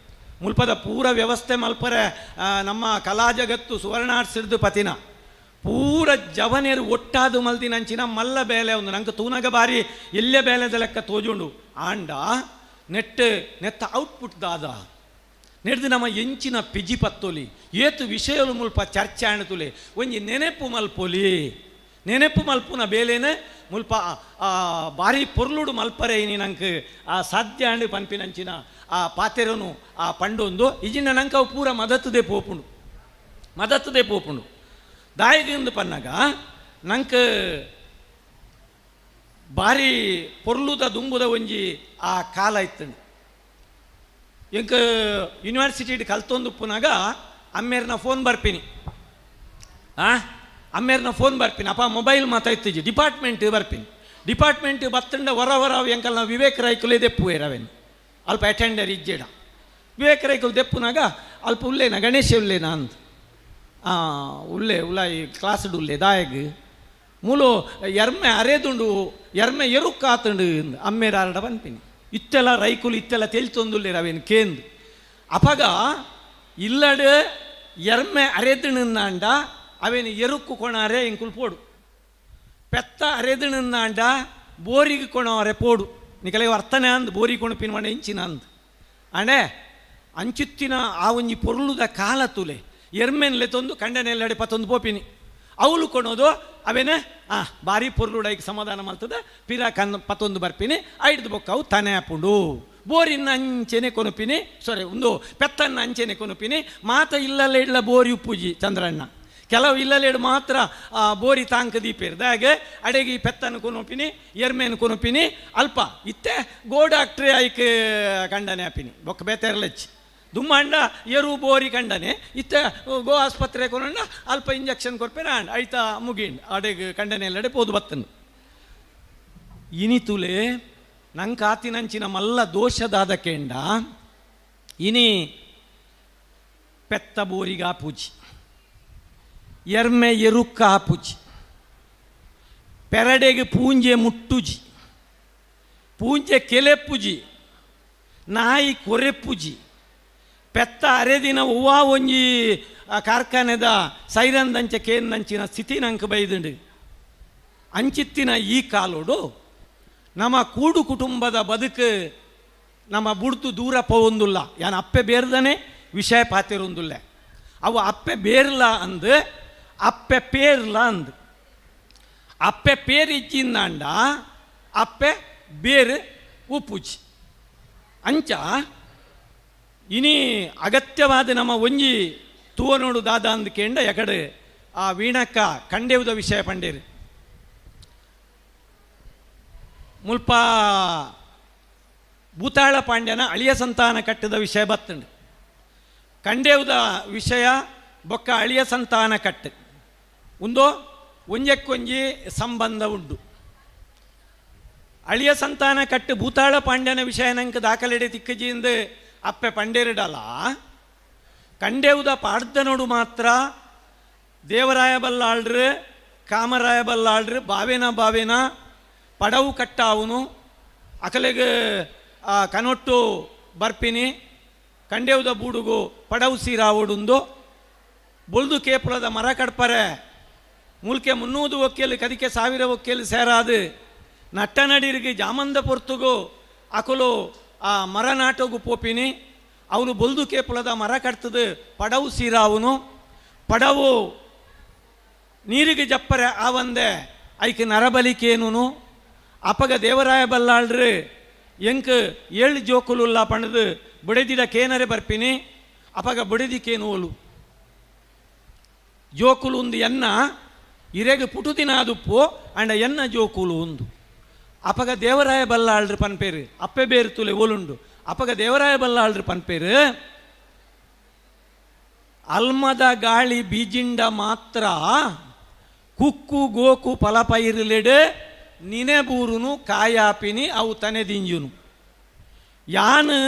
ಮುಲ್ಪದ ಪೂರ ವ್ಯವಸ್ಥೆ ಮಲ್ಪರೆ ನಮ್ಮ ಕಲಾ ಜಗತ್ತು ಸುವರ್ಣಾರ್ಟ್ಸ್ ಹಿಡ್ದು ಪತಿನ ಪೂರ ಜವನೇರು ಒಟ್ಟಾದು ಮಲ್ದಿನಂಚಿನ ಮಲ್ಲ ಬೇಲೆ ಒಂದು ನಂಗೆ ತೂನಗ ಬಾರಿ ಎಲ್ಲೆ ಬೇಲೆದ ಲೆಕ್ಕ ತೋಜುಂಡು ಆಂಡ ನೆತ್ತ ಔಟ್ಪುಟ್ ದಾದ ನೆಡ್ದು ನಮ್ಮ ಎಂಚಿನ ಪಿಜಿ ಪತ್ತೊಲಿ ಏತು ವಿಷಯಲು ಮುಲ್ಪ ಚರ್ಚೆ ಆಣತುಲೆ ಒಂಜಿ ನೆನೆಪು ಮಲ್ಪುನ ಬೇಲೇನೆ ಮುಲ್ಪ ಭಾರಿ ಪೊರ್ಲುಡು ಮಲ್ಪರೆ ಇನಿ ನಂಗೆ ಆ ಸಾಧ್ಯ ಅಂಡು ಪನ್ಪಿನಂಚಿನ ಆ ಪಾತೆರನು ಆ ಪಂಡೊಂದು ಇಜಿನ ನಂಗೆ ಅವು ಪೂರ ಮದತ್ತದೇ ಪೋಪುಂಡು ದಾಯಿಗಿಂದು ಪನ್ನಗ ನಂಗೆ ಭಾರಿ ಪೊರ್ಲುದ ದುಂಬುದ ಒಂಜಿ ಆ ಕಾಲ ಇತ್ತಂಡು ಎಂಕ ಯೂನಿವರ್ಸಿಟಿ ಕಲ್ತೊಂದು ಪುನಗ ಅಮ್ಮೇರ್ನ ಫೋನ್ ಬರ್ಪಿನಿ ಅಪ್ಪ ಮೊಬೈಲ್ ಮಾತಾಡ್ತಿದ್ವಿ ಡಿಪಾರ್ಟ್ಮೆಂಟ್ ಬರ್ಪಿನಿ ಡಿಪಾರ್ಟ್ಮೆಂಟ್ ಬತ್ತಂಡ ಹೊರ ಎಂಕಲ್ನ ವಿವೇಕ್ ರೈಕುಲೇದೆ ಪೂಯರವೇನು ಅಲ್ಪ ಅಟೆಂಡರ್ ಇಜ್ಜೆಡ ವಿವೇಕರೈಕಲ್ ದೆಪ್ಪುನಾಗ ಅಲ್ಪ ಉಲ್ಲೇನ ಗಣೇಶ ಉಲ್ಲೇನ ಅಂದ್ ಉಲ್ಲೆ ಉಲಾಯಿ ಕ್ಲಾಸ್ಡ್ ಉಲ್ಲೆ ದಾಯಗ್ ಮೂಲು ಎರ್ಮೆ ಅರೆದುಂಡು ಎರ್ಮೆ ಎರುಕ್ಕಾತುಂಡು ಅಮ್ಮೇರಾರಡ ಪನ್ಪಿನಿ ಇತ್ತೆಲ್ಲ ರೈಕುಲು ಇತ್ತೆಲ್ಲ ತೆಲ್ತೊಂದುಲ್ಲೆ ಅವೇನು ಕೇಂದು ಅಪಗ ಇಲ್ಲಡು ಎರ್ಮೆ ಅರೆದುಣಂದಾಂಡ ಅವೇನು ಎರುಕ್ಕು ಕೊಣಾರೆ ಇಂಕುಲ್ ಪೋಡು ಪೆತ್ತ ಅರೆದುಣಂದಾಂಡ ಬೋರಿಗೆ ಕೊಣವರೆ ಪೋಡು ನಿಕಲೆ ವರ್ತನೆ ಅಂದ್ ಬೋರಿ ಕೊಣಪಿನ ಮನೆ ಇಂಚಿನ ಅಂದ್ ಅಣೆ ಅಂಚುತ್ತಿನ ಆ ಒಂಜಿ ಪೊರ್ಲುದ ಕಾಲ ತುಲೆ ಎರ್ಮೆನ್ಲೆ ತೊಂದು ಕಂಡನೆಲ್ಲಡೆ ಪತ್ತೊಂದು ಪೋಪಿನಿ ಅವಳು ಕೊಣೋದು ಅವೇನೆ ಭಾರಿ ಪೊರ್ಲುಡೈಗೆ ಸಮಾಧಾನ ಮಾಡ್ತದೆ ಪಿರಾ ಪತ್ತೊಂದು ಬರ್ಪಿನಿ ಐಡ್ದು ಬೊಕ್ಕವು ತನೆ ಹಾಪುಂಡು ಬೋರಿನ ಅಂಚೆನೆ ಕೊನುಪಿನಿ ಒಂದು ಪೆತ್ತನ್ನ ಅಂಚೆನೆ ಕೊನುಪಿನಿ ಮಾತ ಇಲ್ಲಲ್ಲ ಇಡ್ಲ ಬೋರಿ ಉಪ್ಪುಜಿ ಚಂದ್ರಣ್ಣ ಕೆಲವು ಇಲ್ಲಲೇಡು ಮಾತ್ರ ಬೋರಿ ತಾಂಕ ದೀಪೇರ್ದು ಹಾಗೆ ಅಡೆಗೆ ಈ ಪೆತ್ತನ್ನು ಕೊನೊಪಿನಿ ಎರ್ಮೇನು ಕೊನೊಪಿನಿ ಅಲ್ಪ ಇತ್ತೆ ಗೋ ಡಾಕ್ಟ್ರೇ ಐಕ್ ಕಂಡನೆ ಹಾಪಿನಿ ಬೊಕ್ಕ ಬೇತೆರ್ಲೆಚ್ಚಿ ದುಮ್ಮಂಡ ಎರು ಬೋರಿ ಕಂಡನೆ ಇತ್ತೆ ಗೋ ಆಸ್ಪತ್ರೆ ಕೊನಂಡ ಅಲ್ಪ ಇಂಜೆಕ್ಷನ್ ಕೊರ್ಪೇನ ಐತ ಮುಗಿಂಡ್ ಅಡೆಗೆ ಕಂಡನೆ ಎಲ್ಲಡೆ ಪೋದು ಬತ್ತನು ಇನಿತುಲೆ ನಂಗೆ ಆತಿನಂಚಿನ ಮಲ್ಲ ದೋಷದಾದ ಕೇಂಡ ಇನಿ ಪೆತ್ತ ಬೋರಿಗಾ ಪೂಜಿ ಎರ್ಮೆ ಎರುಕ್ಕ ಆಪುಜಿ ಪೆರಡೆಗೆ ಪೂಂಜೆ ಮುಟ್ಟುಜಿ ಪೂಂಜೆ ಕೆಲೆಪ್ಪುಜಿ ನಾಯಿ ಕೊರೆಪ್ಪುಜಿ ಪೆತ್ತ ಅರೆದಿನ ಹೂವಾ ಒಂಜಿ ಕಾರ್ಖಾನೆದ ಸೈರಂದಂಚ ಕೇಂದಂಚಿನ ಸ್ಥಿತಿ ನಂಗೆ ಬೈದುಂಡು ಅಂಚಿತ್ತಿನ ಈ ಕಾಲೋಡು ನಮ್ಮ ಕೂಡು ಕುಟುಂಬದ ಬದುಕು ನಮ್ಮ ಬುಡ್ತು ದೂರ ಪೋವೊಂದುಲ್ಲ ಯಾನು ಅಪ್ಪೆ ಬೇರ್ದನೆ ವಿಷಯ ಪಾತಿರೊಂದುಲ್ಲ ಅವು ಅಪ್ಪೆ ಬೇರ್ಲ ಅಂದು ಅಪ್ಪೆ ಪೇರ್ಲ ಅಂದು ಅಪ್ಪೆ ಪೇರಿಜ್ಜಿಂದಾಂಡ ಅಪ್ಪೆ ಬೇರು ಉಪ್ಪುಜಿ ಅಂಚ ಇನಿ ಅಗತ್ಯವಾದ ನಮ್ಮ ಒಂಜಿ ತೂವ ನೋಡು ದಾದ ಅಂದು ಕೇಂಡ ಎಕಡೆ ಆ ವೀಣಕ್ಕ ಕಂಡೇವುದ ವಿಷಯ ಪಂಡೇರು ಮುಲ್ಪ ಭೂತಾಳ ಪಾಂಡ್ಯನ ಅಳಿಯ ಸಂತಾನ ಕಟ್ಟದ ವಿಷಯ ಬತ್ತಂಡು ಕಂಡೇವುದ ವಿಷಯ ಬೊಕ್ಕ ಅಳಿಯ ಸಂತಾನ ಕಟ್ಟು ಒಂಜಕ್ಕೊಂಜಿ ಸಂಬಂಧ ಉಂಡು ಅಳಿಯ ಸಂತಾನ ಕಟ್ಟು ಭೂತಾಳ ಪಾಂಡ್ಯನ ವಿಷಯ ನಂಗೆ ದಾಖಲೆಡೆ ತಿಕ್ಕಜಿಯಿಂದ ಅಪ್ಪೆ ಪಂಡೇರಿಡಲ್ಲ ಕಂಡೇವುದ ಪಾಡ್ದ ನೋಡು ಮಾತ್ರ ದೇವರಾಯ ಬಲ್ಲಾಳ್ರು ಕಾಮರಾಯ ಬಲ್ಲಾಳ್ರು ಬಾವೇನ ಪಡವು ಕಟ್ಟಾವುನು ಅಕಲೆಗೆ ಕನೊಟ್ಟು ಬರ್ಪಿನಿ ಕಂಡೇವುದ ಬೂಡುಗು ಪಡವು ಸೀರಾವುಡುಂದು ಬೊಳ್ದು ಕೇಪುಳದ ಮರ ಕಡ್ಪರೆ ಮೂಲ್ಕೆ 300 ಒಕ್ಕೇಲು ಕದಿಕೆ 1000 ಒಕ್ಕೇಲು ಸೇರಾದು ನಟ್ಟ ನಡಿರಿಗೆ ಜಾಮಂದ ಪೊರ್ತುಗು ಅಕಲು ಆ ಮರ ನಾಟೋಗು ಪೋಪಿನಿ ಅವನು ಬೊಲ್ದು ಕೇಪುಳದ ಮರ ಕಟ್ತದು ಪಡವು ಸೀರಾವುನು ಪಡವು ನೀರಿಗೆ ಜಪ್ಪರೆ ಆವಂದೆ ಐಕೆ ನರಬಲಿಕೇನು ಅಪಗ ದೇವರಾಯ ಬಲ್ಲಾಳ್ರು ಎಂಕ್ 7 ಜೋಕುಲುಲ್ಲ ಪಣದು ಬುಡೆದಿಡ ಕೇನರೆ ಬರ್ಪಿನಿ ಅಪಗ ಬುಡೆದಿಕೇನು ಓಲು ಜೋಕುಲು ಒಂದು ಎನ್ನ ಇರೆಗೆ ಪುಟುದಿನ ಅದುಪ್ಪು ಅಂಡ ಎನ್ನ ಜೋಕುಲು ಒಂದು ಅಪಗ ದೇವರಾಯ ಬಲ್ಲಾಳ್ರು ಪನ್ಪೇರು ಅಪ್ಪೆ ಬೇರು ತುಲೆ ಓಲುಂಡು ಅಪಗ ದೇವರಾಯ ಬಲ್ಲಾಳ್ರು ಪನ್ಪೇರು ಅಲ್ಮದ ಗಾಳಿ ಬೀಜಿಂಡ ಮಾತ್ರ ಕುಕ್ಕು ಗೋಕು ಫಲಪೈರ್ಲೆಡು ನಿನೆ ಬೂರುನು ಕಾಯಾಪಿನಿ ಅವು ತನೆ ದಿಂಜುನು ಯಾನು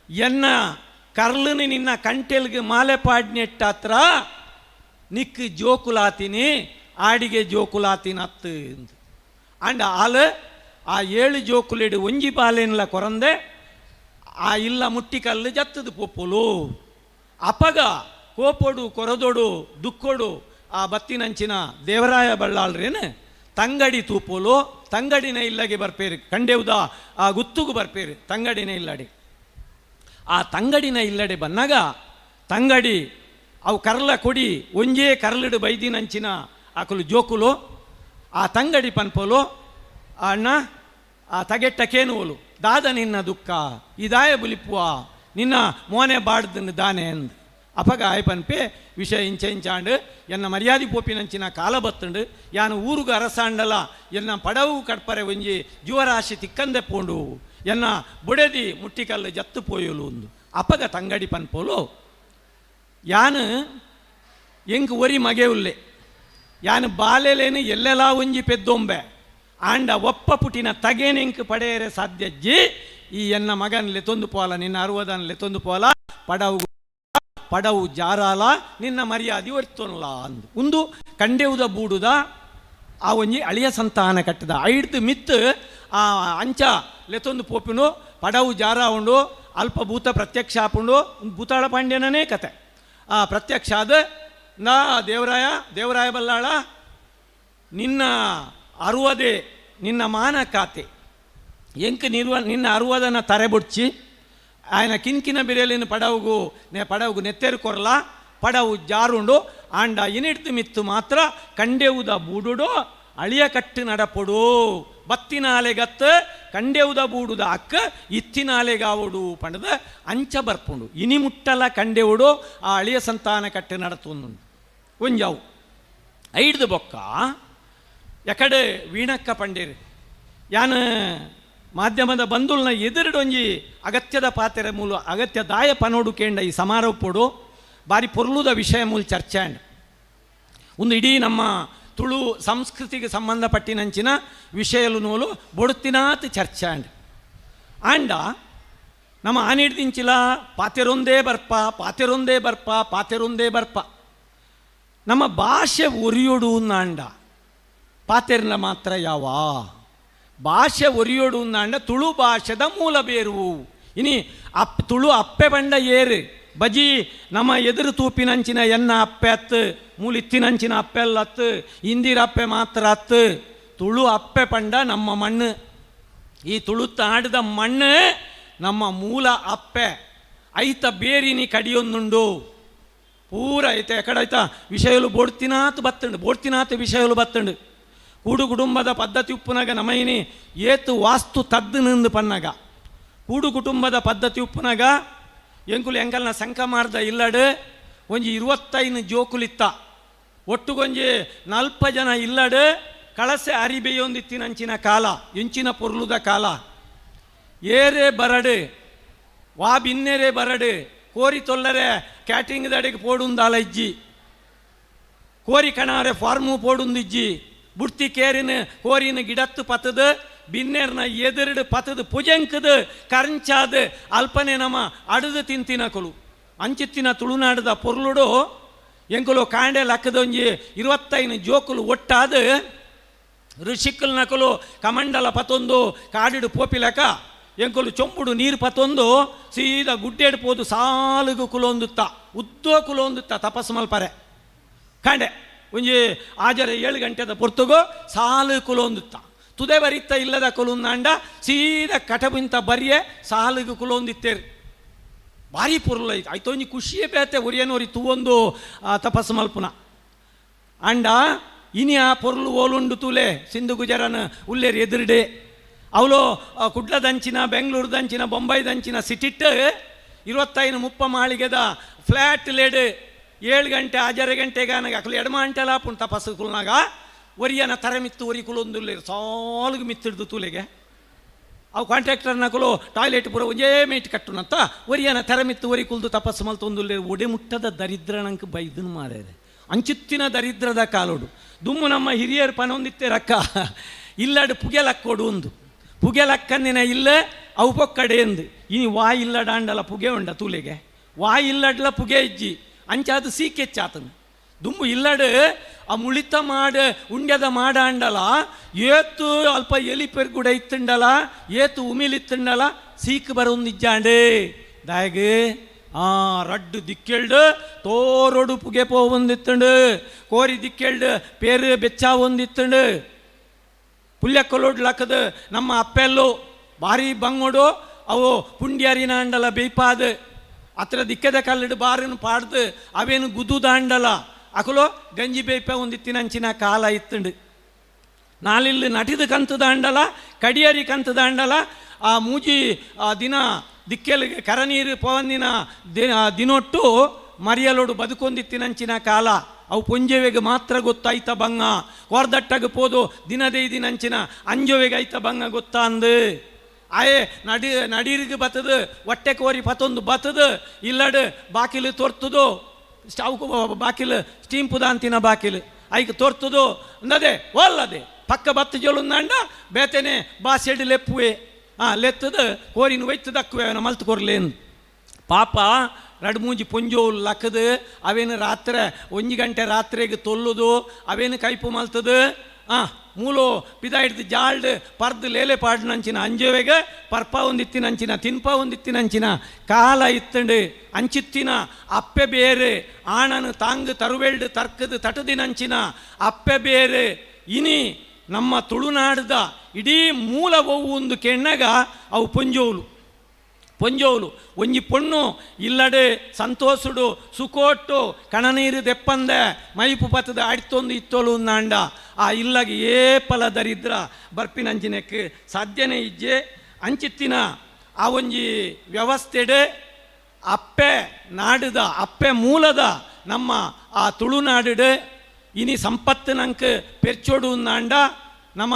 ಎನ್ನ ಕರ್ಲುನಿ ನಿನ್ನ ಕಂಟೆಲ್ಗೆ ಮಾಲೆ ಪಾಡ್ನೆಟ್ಟಾತ್ರ ನಿಕ್ ಜೋಕುಲಾತಿನಿ ಆಡಿಗೆ ಜೋಕುಲಾತಿನ ಅತ್ತು ಅಂಡ್ ಆಲು ಆ 7 ಜೋಕುಲೆಡು ಒಂಜಿ ಬಾಲೆನ್ಲ ಕೊರಂದೆ ಆ ಇಲ್ಲ ಮುಟ್ಟಿಕಲ್ಲು ಜತ್ತದು ಪೊಪ್ಪುಲು ಅಪಗ ಕೋಪೊಡು ಕೊರದೊಡು ದುಕ್ಕೊಡು ಆ ಬತ್ತಿನಂಚಿನ ದೇವರಾಯ ಬಳ್ಳಾಳ್ರೇನು ತಂಗಡಿ ತೂಪೋಲು ತಂಗಡಿನ ಇಲ್ಲಗೆ ಬರ್ಪೇರು ಕಂಡೇವುದ ಆ ಗುತ್ತುಗು ಬರ್ಪೇರು ತಂಗಡಿನ ಇಲ್ಲಡೆ ಆ ತಂಗಡಿನ ಇಲ್ಲಡೆ ಬನ್ನಾಗ ತಂಗಡಿ ಅವು ಕರ್ಲ ಕೊಡಿ ಒಂಜೇ ಕರ್ಲಡು ಬೈದಿನಂಚಿನ ಆಕಲು ಜೋಕುಲು ಆ ತಂಗಡಿ ಪನ್ಪೋಲು ಅಣ್ಣ ಆ ತಗೆಟ್ಟಕೇನುವಲು ದಾದ ನಿನ್ನ ದುಃಖ ಇದಾಯ ಬುಲಿಪುವ ನಿನ್ನ ಮೋನೆ ಬಾಡ್ದನ್ನು ದಾನೆ ಅಂದು ಅಪಗ ಆಯ್ ಪನ್ಪೆ ವಿಷಯ ಇಂಚಾಂಡು ಎನ್ನ ಮರ್ಯಾದೆ ಪೋಪಿನಂಚಿನ ಕಾಲ ಬತ್ತುಂಡು ಯಾನು ಊರುಗ ಅರಸಾಂಡಲ ಎನ್ನ ಪಡವು ಕಡ್ಪರೆ ಒಂಜಿ ಜೀವರಾಶಿ ತಿಕ್ಕಂದೆ ಪೋಂಡು ಎನ್ನ ಬುಡೆದಿ ಮುಟ್ಟಿಕಲ್ಲು ಜತ್ತು ಪೋಯಲು ಒಂದು ಅಪಗ ತಂಗಡಿ ಪನ್ಪೋಲು ಯಾನು ಎಂಕ್ ಒರಿ ಮಗೆ ಉಲ್ಲೆ ಯಾನು ಬಾಲೆಲೇನು ಎಲ್ಲೆಲ್ಲ ಒಂಜಿ ಪೆದ್ದೊಂಬೆ ಆಂಡ ಒಪ್ಪ ಪುಟಿನ ತಗೇನೆಂಕ್ ಪಡೆಯರೆ ಸಾಧ್ಯಜ್ಜಿ ಈ ಎನ್ನ ಮಗನಲೆ ತೊಂದು ಪೋಲ ನಿನ್ನ 60 ತೊಂದು ಪೋಲ ಪಡವು ಜಾರಾಲ ನಿನ್ನ ಮರ್ಯಾದೆ ಒರ್ತೋನಲ್ಲ ಅಂದು ಒಂದು ಕಂಡೆವುದ ಬೂಡುದ ಆ ಒಂಜಿ ಅಳಿಯ ಸಂತಾನ ಕಟ್ಟದ ಐಡ್ದು ಮಿತ್ತು ಆ ಅಂಚ ಲೆತೊಂದು ಪೋಪಿನು ಪಡವು ಜಾರ ಉಂಡು ಅಲ್ಪ ಭೂತ ಪ್ರತ್ಯಕ್ಷ ಆಪುಂಡು ಭೂತಾಳ ಪಾಂಡ್ಯನೇ ಕತೆ ಆ ಪ್ರತ್ಯಕ್ಷ ಆದ ನಾ ದೇವರಾಯ ಬಲ್ಲಾಳ ನಿನ್ನ 60 ನಿನ್ನ ಮಾನ ಖಾತೆ ಎಂಕ್ ನಿನ್ನ 60 ತರೆಬುಡ್ಚಿ ఆయన కిన్కిన బిరేలిన పడవుగు నెత్తెరు కొరల పడవు జారుండు ఆండ ఇనిడ్తి మిత్తు మాత్ర కండేవుద బూడుడు అಳಿಯ కట్టు నడపడు బత్తినాలే గత్ కండేవుద బూడుద అక్క ఇత్తినాలే గావుడు పండద అంచ బర్పుండు ఇని ముట్టల కండేవుడు ఆ అಳಿಯ సంతాన కట్టు నడతుండు ಒಂಜಾವು ಐಡ್ದು ಬೊಕ್ಕ ಎಕಡೆ ವೀಣಕ್ಕ ಪಂಡೇರು ಯಾನ ಮಾಧ್ಯಮದ ಬಂಧುಲ್ನ ಎದುರುಡೊಂಜಿ ಅಗತ್ಯದ ಪಾತ್ರೆ ಮೂಲ ಅಗತ್ಯ ದಾಯ ಪನೋಡು ಕೇಂಡ ಈ ಸಮಾರೋಪಡು ಬಾರಿ ಪೊರ್ಲುದ ವಿಷಯ ಮೂಲ ಚರ್ಚೆ ಅಂಡ್ ಒಂದು ಇಡೀ ನಮ್ಮ ತುಳು ಸಂಸ್ಕೃತಿಗೆ ಸಂಬಂಧಪಟ್ಟಿನಂಚಿನ ವಿಷಯಲು ನೂಲು ಬೊಡುತ್ತಿನಾತ್ ಚರ್ಚೆ ಆಂಡ ನಮ್ಮ ಆನಿಡ್ದಿಂಚಿಲ ಪಾತೆರೊಂದೇ ಬರ್ಪ ನಮ್ಮ ಭಾಷೆ ಒರಿಯೋಡು ಅಂಡ ಪಾತೆರ್ನ ಮಾತ್ರ ಯಾವ ಭಾಷೆ ಒರಿಯೋಡು ಅಂಡ ತುಳು ಭಾಷೆದ ಮೂಲ ಬೇರು ಇನಿ ತುಳು ಅಪ್ಪೆ ಬಂಡ ಏರು ಬಜಿ ನಮ್ಮ ಎದುರು ತೂಪಿನಂಚಿನ ಎನ್ನ ಅಪ್ಪೆ ಹತ್ತು ಮೂಲಿತ್ತಿನಂಚಿನ ಅಪ್ಪೆಲ್ಲ ಹತ್ತು ಇಂದಿರ ಅಪ್ಪೆ ಮಾತ್ರ ಹತ್ತು ತುಳು ಅಪ್ಪೆ ಪಂಡ ನಮ್ಮ ಮಣ್ಣು ಈ ತುಳುತ್ತ ಆಡಿದ ಮಣ್ಣು ನಮ್ಮ ಮೂಲ ಅಪ್ಪೆ ಐತ ಬೇರಿನಿ ಕಡಿಯೊಂದುಂಡು ಪೂರ ಐತೆ ಎಕಡೈತ ವಿಷಯಲು ಬೋಡ್ತಿನಾತ್ ವಿಷಯಲು ಬತ್ತಂಡು ಕೂಡು ಕುಟುಂಬದ ಪದ್ಧತಿ ಉಪ್ಪುನಾಗ ನಮೈನಿ ಏತು ವಾಸ್ತು ತದ್ದು ನಿಂದು ಪನ್ನಗ ಕೂಡು ಕುಟುಂಬದ ಪದ್ಧತಿ ಉಪ್ಪುನಾಗ ಎಂಕುಲು ಎಂಕಲ್ನ ಸಂಕ ಮಾಡ್ದ ಇಲ್ಲಡು ಒಂಜಿ 25 ಜೋಕುಲಿತ್ತ ಒಟ್ಟುಗೊಂಜಿ 40 ಜನ ಇಲ್ಲಡು ಕಳಸೆ ಅರಿಬೆಯೊಂದಿತ್ತಿನಂಚಿನ ಕಾಲ ಎಂಚಿನ ಪೊರ್ಲುದ ಕಾಲ ಏರೇ ಬರಡು ವಾ ಬಿನ್ನೆರೇ ಬರಡು ಕೋರಿ ತೊಲ್ಲರೆ ಕ್ಯಾಟ್ರಿಂಗ್ ದಡೆಗೆ ಪೋಡುಂದಾಲ ಇಜ್ಜಿ ಕೋರಿ ಕಣಾರೆ ಫಾರ್ಮು ಪೋಡುಂದಿಜ್ಜಿ ಬುಡ್ತಿ ಕೇರಿನ ಕೋರಿನ ಗಿಡತ್ತು ಪತ್ತದ ಬಿನ್ನೆರ್ನ ಎದುರುಡು ಪತ್ತದ ಪುಜಂಕದ ಕರಂಚಾದ ಅಲ್ಪನೆ ನಮ್ಮ ಅಡದು ತಿಂತಿನ ಕೊಲು ಅಂಚಿತ್ತಿನ ತುಳುನಾಡದ ಪೊರ್ಲುಡು ಎಂಕುಲು ಕಾಂಡೆ ಲಕ್ಕದೊಂಜಿ 25 ಜೋಕುಲು ಒಟ್ಟಾದ ಋಷಿಕಲ್ ನಕಲು ಕಮಂಡಲ ಪತ್ತೊಂದು ಕಾಡಿಡು ಪೋಪಿಲಕ ಎಂಕುಲು ಚೊಂಬುಡು ನೀರು ಪತ್ತೊಂದು ಸೀದಾ ಗುಡ್ಡೆಡು ಪೋದು ಸಾಲುಗು ಕುಲೊಂದುತ್ತ ಉದ್ದೋ ಕುಲೊಂದುತ್ತ ತಪಸ್ಸು ಮಲ್ಪರೆ ಕಾಂಡೆ ಒಂಜಿ ಆಜರ 7 ಗಂಟೆದ ಪೊರ್ತುಗೋ ಸಾಲು ಕುಲೊಂದುತ್ತ ತುದೆ ಬರಿತ್ತ ಇಲ್ಲದ ಕುಲುಂದಾಂಡ ಸೀದಾ ಕಟಬಿಂತ ಬರಿಯೆ ಸಾಲಿಗೆ ಕುಲೊಂದಿತ್ತೇರು ಭಾರಿ ಪೊರ್ಲು ಐತೆ ಆಯ್ತೊಂಜಿ ಖುಷಿಯೇ ಬೇತೆ ಒರಿಯನೋರಿ ತೂವೊಂದು ತಪಸ್ಸು ಮಲ್ಪುನ ಅಂಡ ಇನಿ ಆ ಪೊರ್ಲು ಓಲುಂಡು ತೂಲೆ ಸಿಂಧು ಗುಜರನ ಉಲ್ಲೇರು ಎದುರುಡೆ ಅವಳು ಕುಡ್ಲದಂಚಿನ ಬೆಂಗಳೂರುದಂಚಿನ ಬೊಂಬೈದಂಚಿನ ಸಿಟಿಟ್ 25-30 ಮಾಳಿಗೆದ ಫ್ಲ್ಯಾಟ್ ಲೇಡ್ 7 ಗಂಟೆ 6 ಗಂಟೆಗೆ ನನಗೆ ಅಕಲು ಎಡಮಾಂಟೆಲ್ಲ ಪುಣ್ ತಪಸ್ಸು ಕುಲ್ನಾಗ ಒರಿಯನ ತರ ಮಿತ್ತು ಒರಿ ಕುಲೊಂದುಲ್ಲೇರು ಸಾಲಿಗೆ ಮಿತ್ತಿಡ್ದು ತೂಲೆಗೆ ಅವು ಕಾಂಟ್ರಾಕ್ಟರ್ನ ಕುಲು ಟಾಯ್ಲೆಟ್ ಪೂರ ಒಂಜೇ ಮೇಟ್ ಕಟ್ಟುನಂತ ಒರಿಯನ ತರ ಮಿತ್ತು ಒರಿ ಕುಲ್ದು ತಪಸ್ಸು ಮಲ್ತೊಂದುಲ್ಲೇರು ಒಡೆ ಮುಟ್ಟದ ದರಿದ್ರನಂಕ ಬೈದನು ಮಾರೇರೆ ಅಂಚುತ್ತಿನ ದರಿದ್ರದ ಕಾಲೋಡು ದುಮ್ಮು ನಮ್ಮ ಹಿರಿಯರು ಪನೊಂದಿತ್ತೆ ರಕ್ಕ ಇಲ್ಲಡು ಪುಗೆಲಕ್ಕೋಡು ಒಂದು ಪುಗೆಲಕ್ಕನ್ನಿನ ಇಲ್ಲ ಅವು ಪೊಕ್ಕಡೆ ಎಂದು ಇನಿ ವಾ ಇಲ್ಲಡಾಂಡಲ ಪುಗೆ ಉಂಡ ತೂಲೆಗೆ ವಾ ಇಲ್ಲಡ್ಲ ಪುಗೆ ಇಜ್ಜಿ ಅಂಚಾದು ಸೀಕೆಚ್ಚಾತನು ದುಮ್ಮು ಇಲ್ಲಡು ಆ ಮುಳಿತ ಮಾಡ ಉಂಡ್ಯದ ಮಾಡ ಅಂಡಲ ಏತು ಅಲ್ಪ ಎಲಿ ಪೆರ್ಗುಡ ಇತ್ತುಂಡಲ ಏತು ಉಮಿಲಿತ್ತುಂಡಲ ಸೀಕ್ ಬರೊಂದಿಜ್ಜಾಂಡೆ ದಾಯಗೆ ರಡ್ಡು ದಿಕ್ಕೆಳ್ಡು ತೋರೊಡು ಪುಗೆ ಪೋವಂದಿತ್ತುಂಡು ಕೋರಿ ದಿಕ್ಕೆಳ್ಡು ಪೇರು ಬೆಚ್ಚ ಒಂದಿತ್ತುಂಡು ಪುಲ್ಯಕೊಲೋಡ್ ಲಕ್ಕದ ನಮ್ಮ ಅಪ್ಪೆಲ್ಲೋ ಭಾರಿ ಬಂಗೋಡು ಅವು ಪುಂಡ್ಯರಿನ ಅಂಡಲ ಬೇಯ್ಪಾದ ಅತ್ರ ದಿಕ್ಕದ ಕಲ್ಲಡು ಬಾರಿನ ಪಾಡ್ದು ಅವೇನು ಗುದುದಾಂಡಲ ಅಕಲೋ ಗಂಜಿ ಬೇಯ್ಪ ಒಂದಿತ್ತಿನಂಚಿನ ಕಾಲ ಇತ್ತುಂಡು ನಾಲಿಲ್ಲಿ ನಟಿದ ಕಂತದಾಂಡಲ ಕಡಿಯರಿ ಕಂತದಾಂಡಲ ಆ ಮೂಜಿ ದಿನ ದಿಕ್ಕೆಲಿಗೆ ಕರನೀರು ಪವಂದಿನ ದಿನೊಟ್ಟು ಮರಿಯಲೋಡು ಬದುಕೊಂದಿತ್ತಿನಂಚಿನ ಕಾಲ ಅವು ಪೊಂಜೆವೆಗೆ ಮಾತ್ರ ಗೊತ್ತಾಯ್ತ ಬಂಗ ಕೊರ್ದಟ್ಟಾಗ ಪೋದು ದಿನದೇ ದಿನಂಚಿನ ಅಂಜೊವೆಗೆ ಐತ ಬಂಗ ಗೊತ್ತಾಂದು ಆಯೇ ನಡೀರಿಗೆ ಬತ್ತದು ಹೊಟ್ಟೆ ಕೋರಿ ಪತ್ತೊಂದು ಬತ್ತದು ಇಲ್ಲಡು ಬಾಕಿಲು ತೋರ್ತದು ಸ್ಟವ್ ಬಾಕಿಲು ಸ್ಟೀಮ್ ಪುದಾಂತಿನ ಬಾಕಿಲು ಐಕ್ ತೋರ್ತದು ಅಂದದೆ ಒಲ್ಲದೆ ಪಕ್ಕ ಬತ್ತ ಜೊಲುಂದಾಂಡ ಬೇತೆನೆ ಬಾಸೆಡು ಲೆಪ್ಪುವೆ ಲೆತ್ತದ ಕೋರಿನ ಒಯ್ತದಕ್ಕುವೆ ಅವನ ಮಲ್ತು ಕೊರ್ಲೇನು ಪಾಪ ರಡ್ ಮೂಜಿ ಪೊಂಜೋಲು ಲಕ್ಕದು ಅವೇನು ರಾತ್ರಿ 1 ಗಂಟೆ ರಾತ್ರಿಗೆ ತೊಲ್ಲುದು ಅವೇನು ಕೈಪು ಮಲ್ತದು ಮೂಲು ಪಿದ ಹಿಡ್ದು ಜಾಲ್ಡ್ ಪರ್ದು ಲೇಲೆ ಪಾಡ್ನಂಚಿನ ಅಂಜವೆಗೆ ಪರ್ಪ ಒಂದಿತ್ತಿನಂಚಿನ ತಿನ್ಪ ಒಂದಿತ್ತಿನಂಚಿನ ಕಾಲ ಇತ್ತಂಡು ಅಂಚಿತ್ತಿನ ಅಪ್ಪೆ ಬೇರೆ ಆಣನು ತಾಂಗ್ ತರುವೆಲ್ಡು ತರ್ಕದು ತಟದಿನಂಚಿನ ಅಪ್ಪೆ ಬೇರೆ ಇನಿ ನಮ್ಮ ತುಳುನಾಡದ ಇಡೀ ಮೂಲ ಒವ್ವು ಒಂದು ಕೆಣ್ಣಗ ಅವು ಪೊಂಜೋಲು ಒಂಜಿ ಪೊಣ್ಣು ಇಲ್ಲಡೆ ಸಂತೋಷುಡು ಸುಕೋಟ್ಟು ಕಣನೀರು ದೆಪ್ಪಂದೆ ಮೈಪು ಪತ್ತದ ಆಡ್ತೊಂದು ಇತ್ತೋಲು ನಾಂಡ ಆ ಇಲ್ಲಗೆ ಏಪಲ ದರಿದ್ರ ಬರ್ಪಿನಂಚಿನಕ್ಕೆ ಸಾಧ್ಯನೇ ಇಜ್ಜೆ ಅಂಚಿತ್ತಿನ ಆ ಒಂಜಿ ವ್ಯವಸ್ಥೆಡೆ ಅಪ್ಪೆ ನಾಡದ ಅಪ್ಪೆ ಮೂಲದ ನಮ್ಮ ಆ ತುಳುನಾಡು ಇನಿ ಸಂಪತ್ತು ನಂಗೆ ಪೆರ್ಚೋಡು ನಾಂಡ ನಮ್ಮ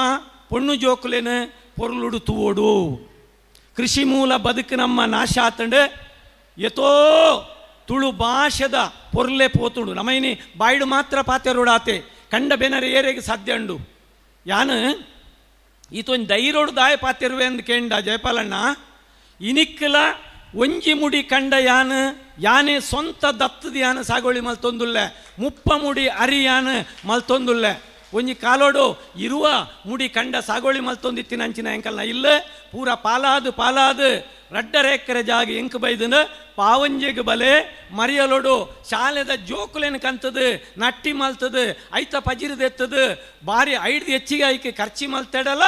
ಪೊಣ್ಣು ಜೋಕುಲೇನು ಪೊರ್ಲುಡು ತೂವೋಡು ಕೃಷಿ ಮೂಲ ಬದುಕು ನಮ್ಮ ನಾಶ ಆತಂಡು ಎತೋ ತುಳು ಭಾಷೆದ ಪೊರ್ಲೆ ಪೋತುಂಡು ನಮ್ಮೈನಿ ಬಾಯ್ಡು ಮಾತ್ರ ಪಾತೆರೋಡಾತೆ ಕಂಡ ಬೆನರೆ ಏರೆಗೆ ಸಾಧ್ಯ ಉಂಡು ಯಾನು ಈತೊಂದು ಧೈರ್ಯೋಡು ದಾಯ ಪಾತಿರುವೆ ಅಂದು ಕೇಂಡ ಜಯಪಾಲಣ್ಣ ಇನಿಕ್ಕಲ ಒಂಜಿ ಮುಡಿ ಕಂಡ ಯಾನೆ ಸ್ವಂತ ದತ್ತದ ಯಾನು ಸಾಗೋಳಿ ಮಲ್ತೊಂದುಲ್ಲೆ ಮುಪ್ಪ ಮುಡಿ ಅರಿ ಯಾನು ಮಲ್ತೊಂದುಲ್ಲೆ ಒಂಜಿ ಕಾಲೋಡು ಇರುವ ಮುಡಿ ಕಂಡ ಸಾಗೋಳಿ ಮಲ್ತೊಂದಿತ್ತಿನ ಅಂಚಿನ ಎಂಕಲ್ನ ಇಲ್ಲ ಪೂರ ಪಾಲಾದು ರಡ್ಡರೆಕ್ಕರೆ ಜಾಗ ಎಂಕ್ ಬೈದನು ಪಾವಂಜೆಗೆ ಬಲೆ ಮರಿಯಲೋಡು ಶಾಲೆದ ಜೋಕುಲೇನು ಕಂತದು ನಟ್ಟಿ ಮಲ್ತದು ಐತ ಪಜಿರದೆತ್ತದು ಬಾರಿ ಐಡ್ದು ಹೆಚ್ಚಿಗೆ ಐಕೆ ಖರ್ಚಿ ಮಲ್ತಾಡಲ್ಲ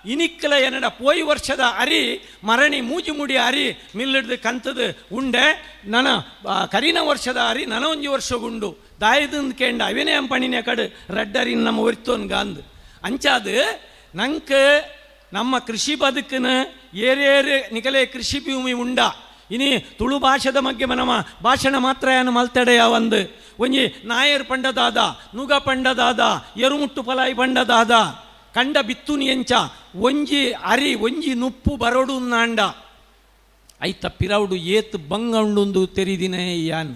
ಇನಿಕ್ಕಲ ಏನಡ ಪೋಯಿ ವರ್ಷದ ಅರಿ ಮರಣಿ ಮೂಜಿ ಮುಡಿ ಅರಿ ಮಿಲ್ಲಿಡ್ದು ಕಂತದು ಉಂಡೆ ನನ್ನ ಕರಿನ ವರ್ಷದ ಅರಿ ನನ ಒಂಜಿ ವರ್ಷಗುಂಡು ದಾಯದಿಂದ ಕೇಂಡ ಅವೇನೇ ಪಣಿನ ಕಡೆ ರಡ್ಡರಿನ ನಮ್ಮ ಒರಿತೋನ್ ಗಾಂದ್ ಅಂಚಾದು ನಂಗೆ ನಮ್ಮ ಕೃಷಿ ಬದುಕನ ಏರೇರು ನಿಕಲೆ ಕೃಷಿ ಭೂಮಿ ಉಂಡ ಇನಿ ತುಳು ಭಾಷೆದ ಬಗ್ಗೆ ನಮ್ಮ ಭಾಷಣ ಮಾತ್ರ ಏನು ಮಲ್ತಡೆಯ ಒಂಜಿ ನಾಯರ್ ಪಂಡದಾದ ನುಗ ಪಂಡದಾದ ಎರುಮುಟ್ಟು ಪಲಾಯಿ ಪಂಡದಾದ ಕಂಡ ಬಿತ್ತುನಿ ಎಂಚ ಒಂಜಿ ಅರಿ ಒಂಜಿ ನುಪ್ಪು ಬರೋಡು ನಾಂಡ ಐತ ಪಿರೌಡು ಏತ್ ಬಂಗ ಉಂಡು ತೆರಿದಿನೇ ಯಾನ್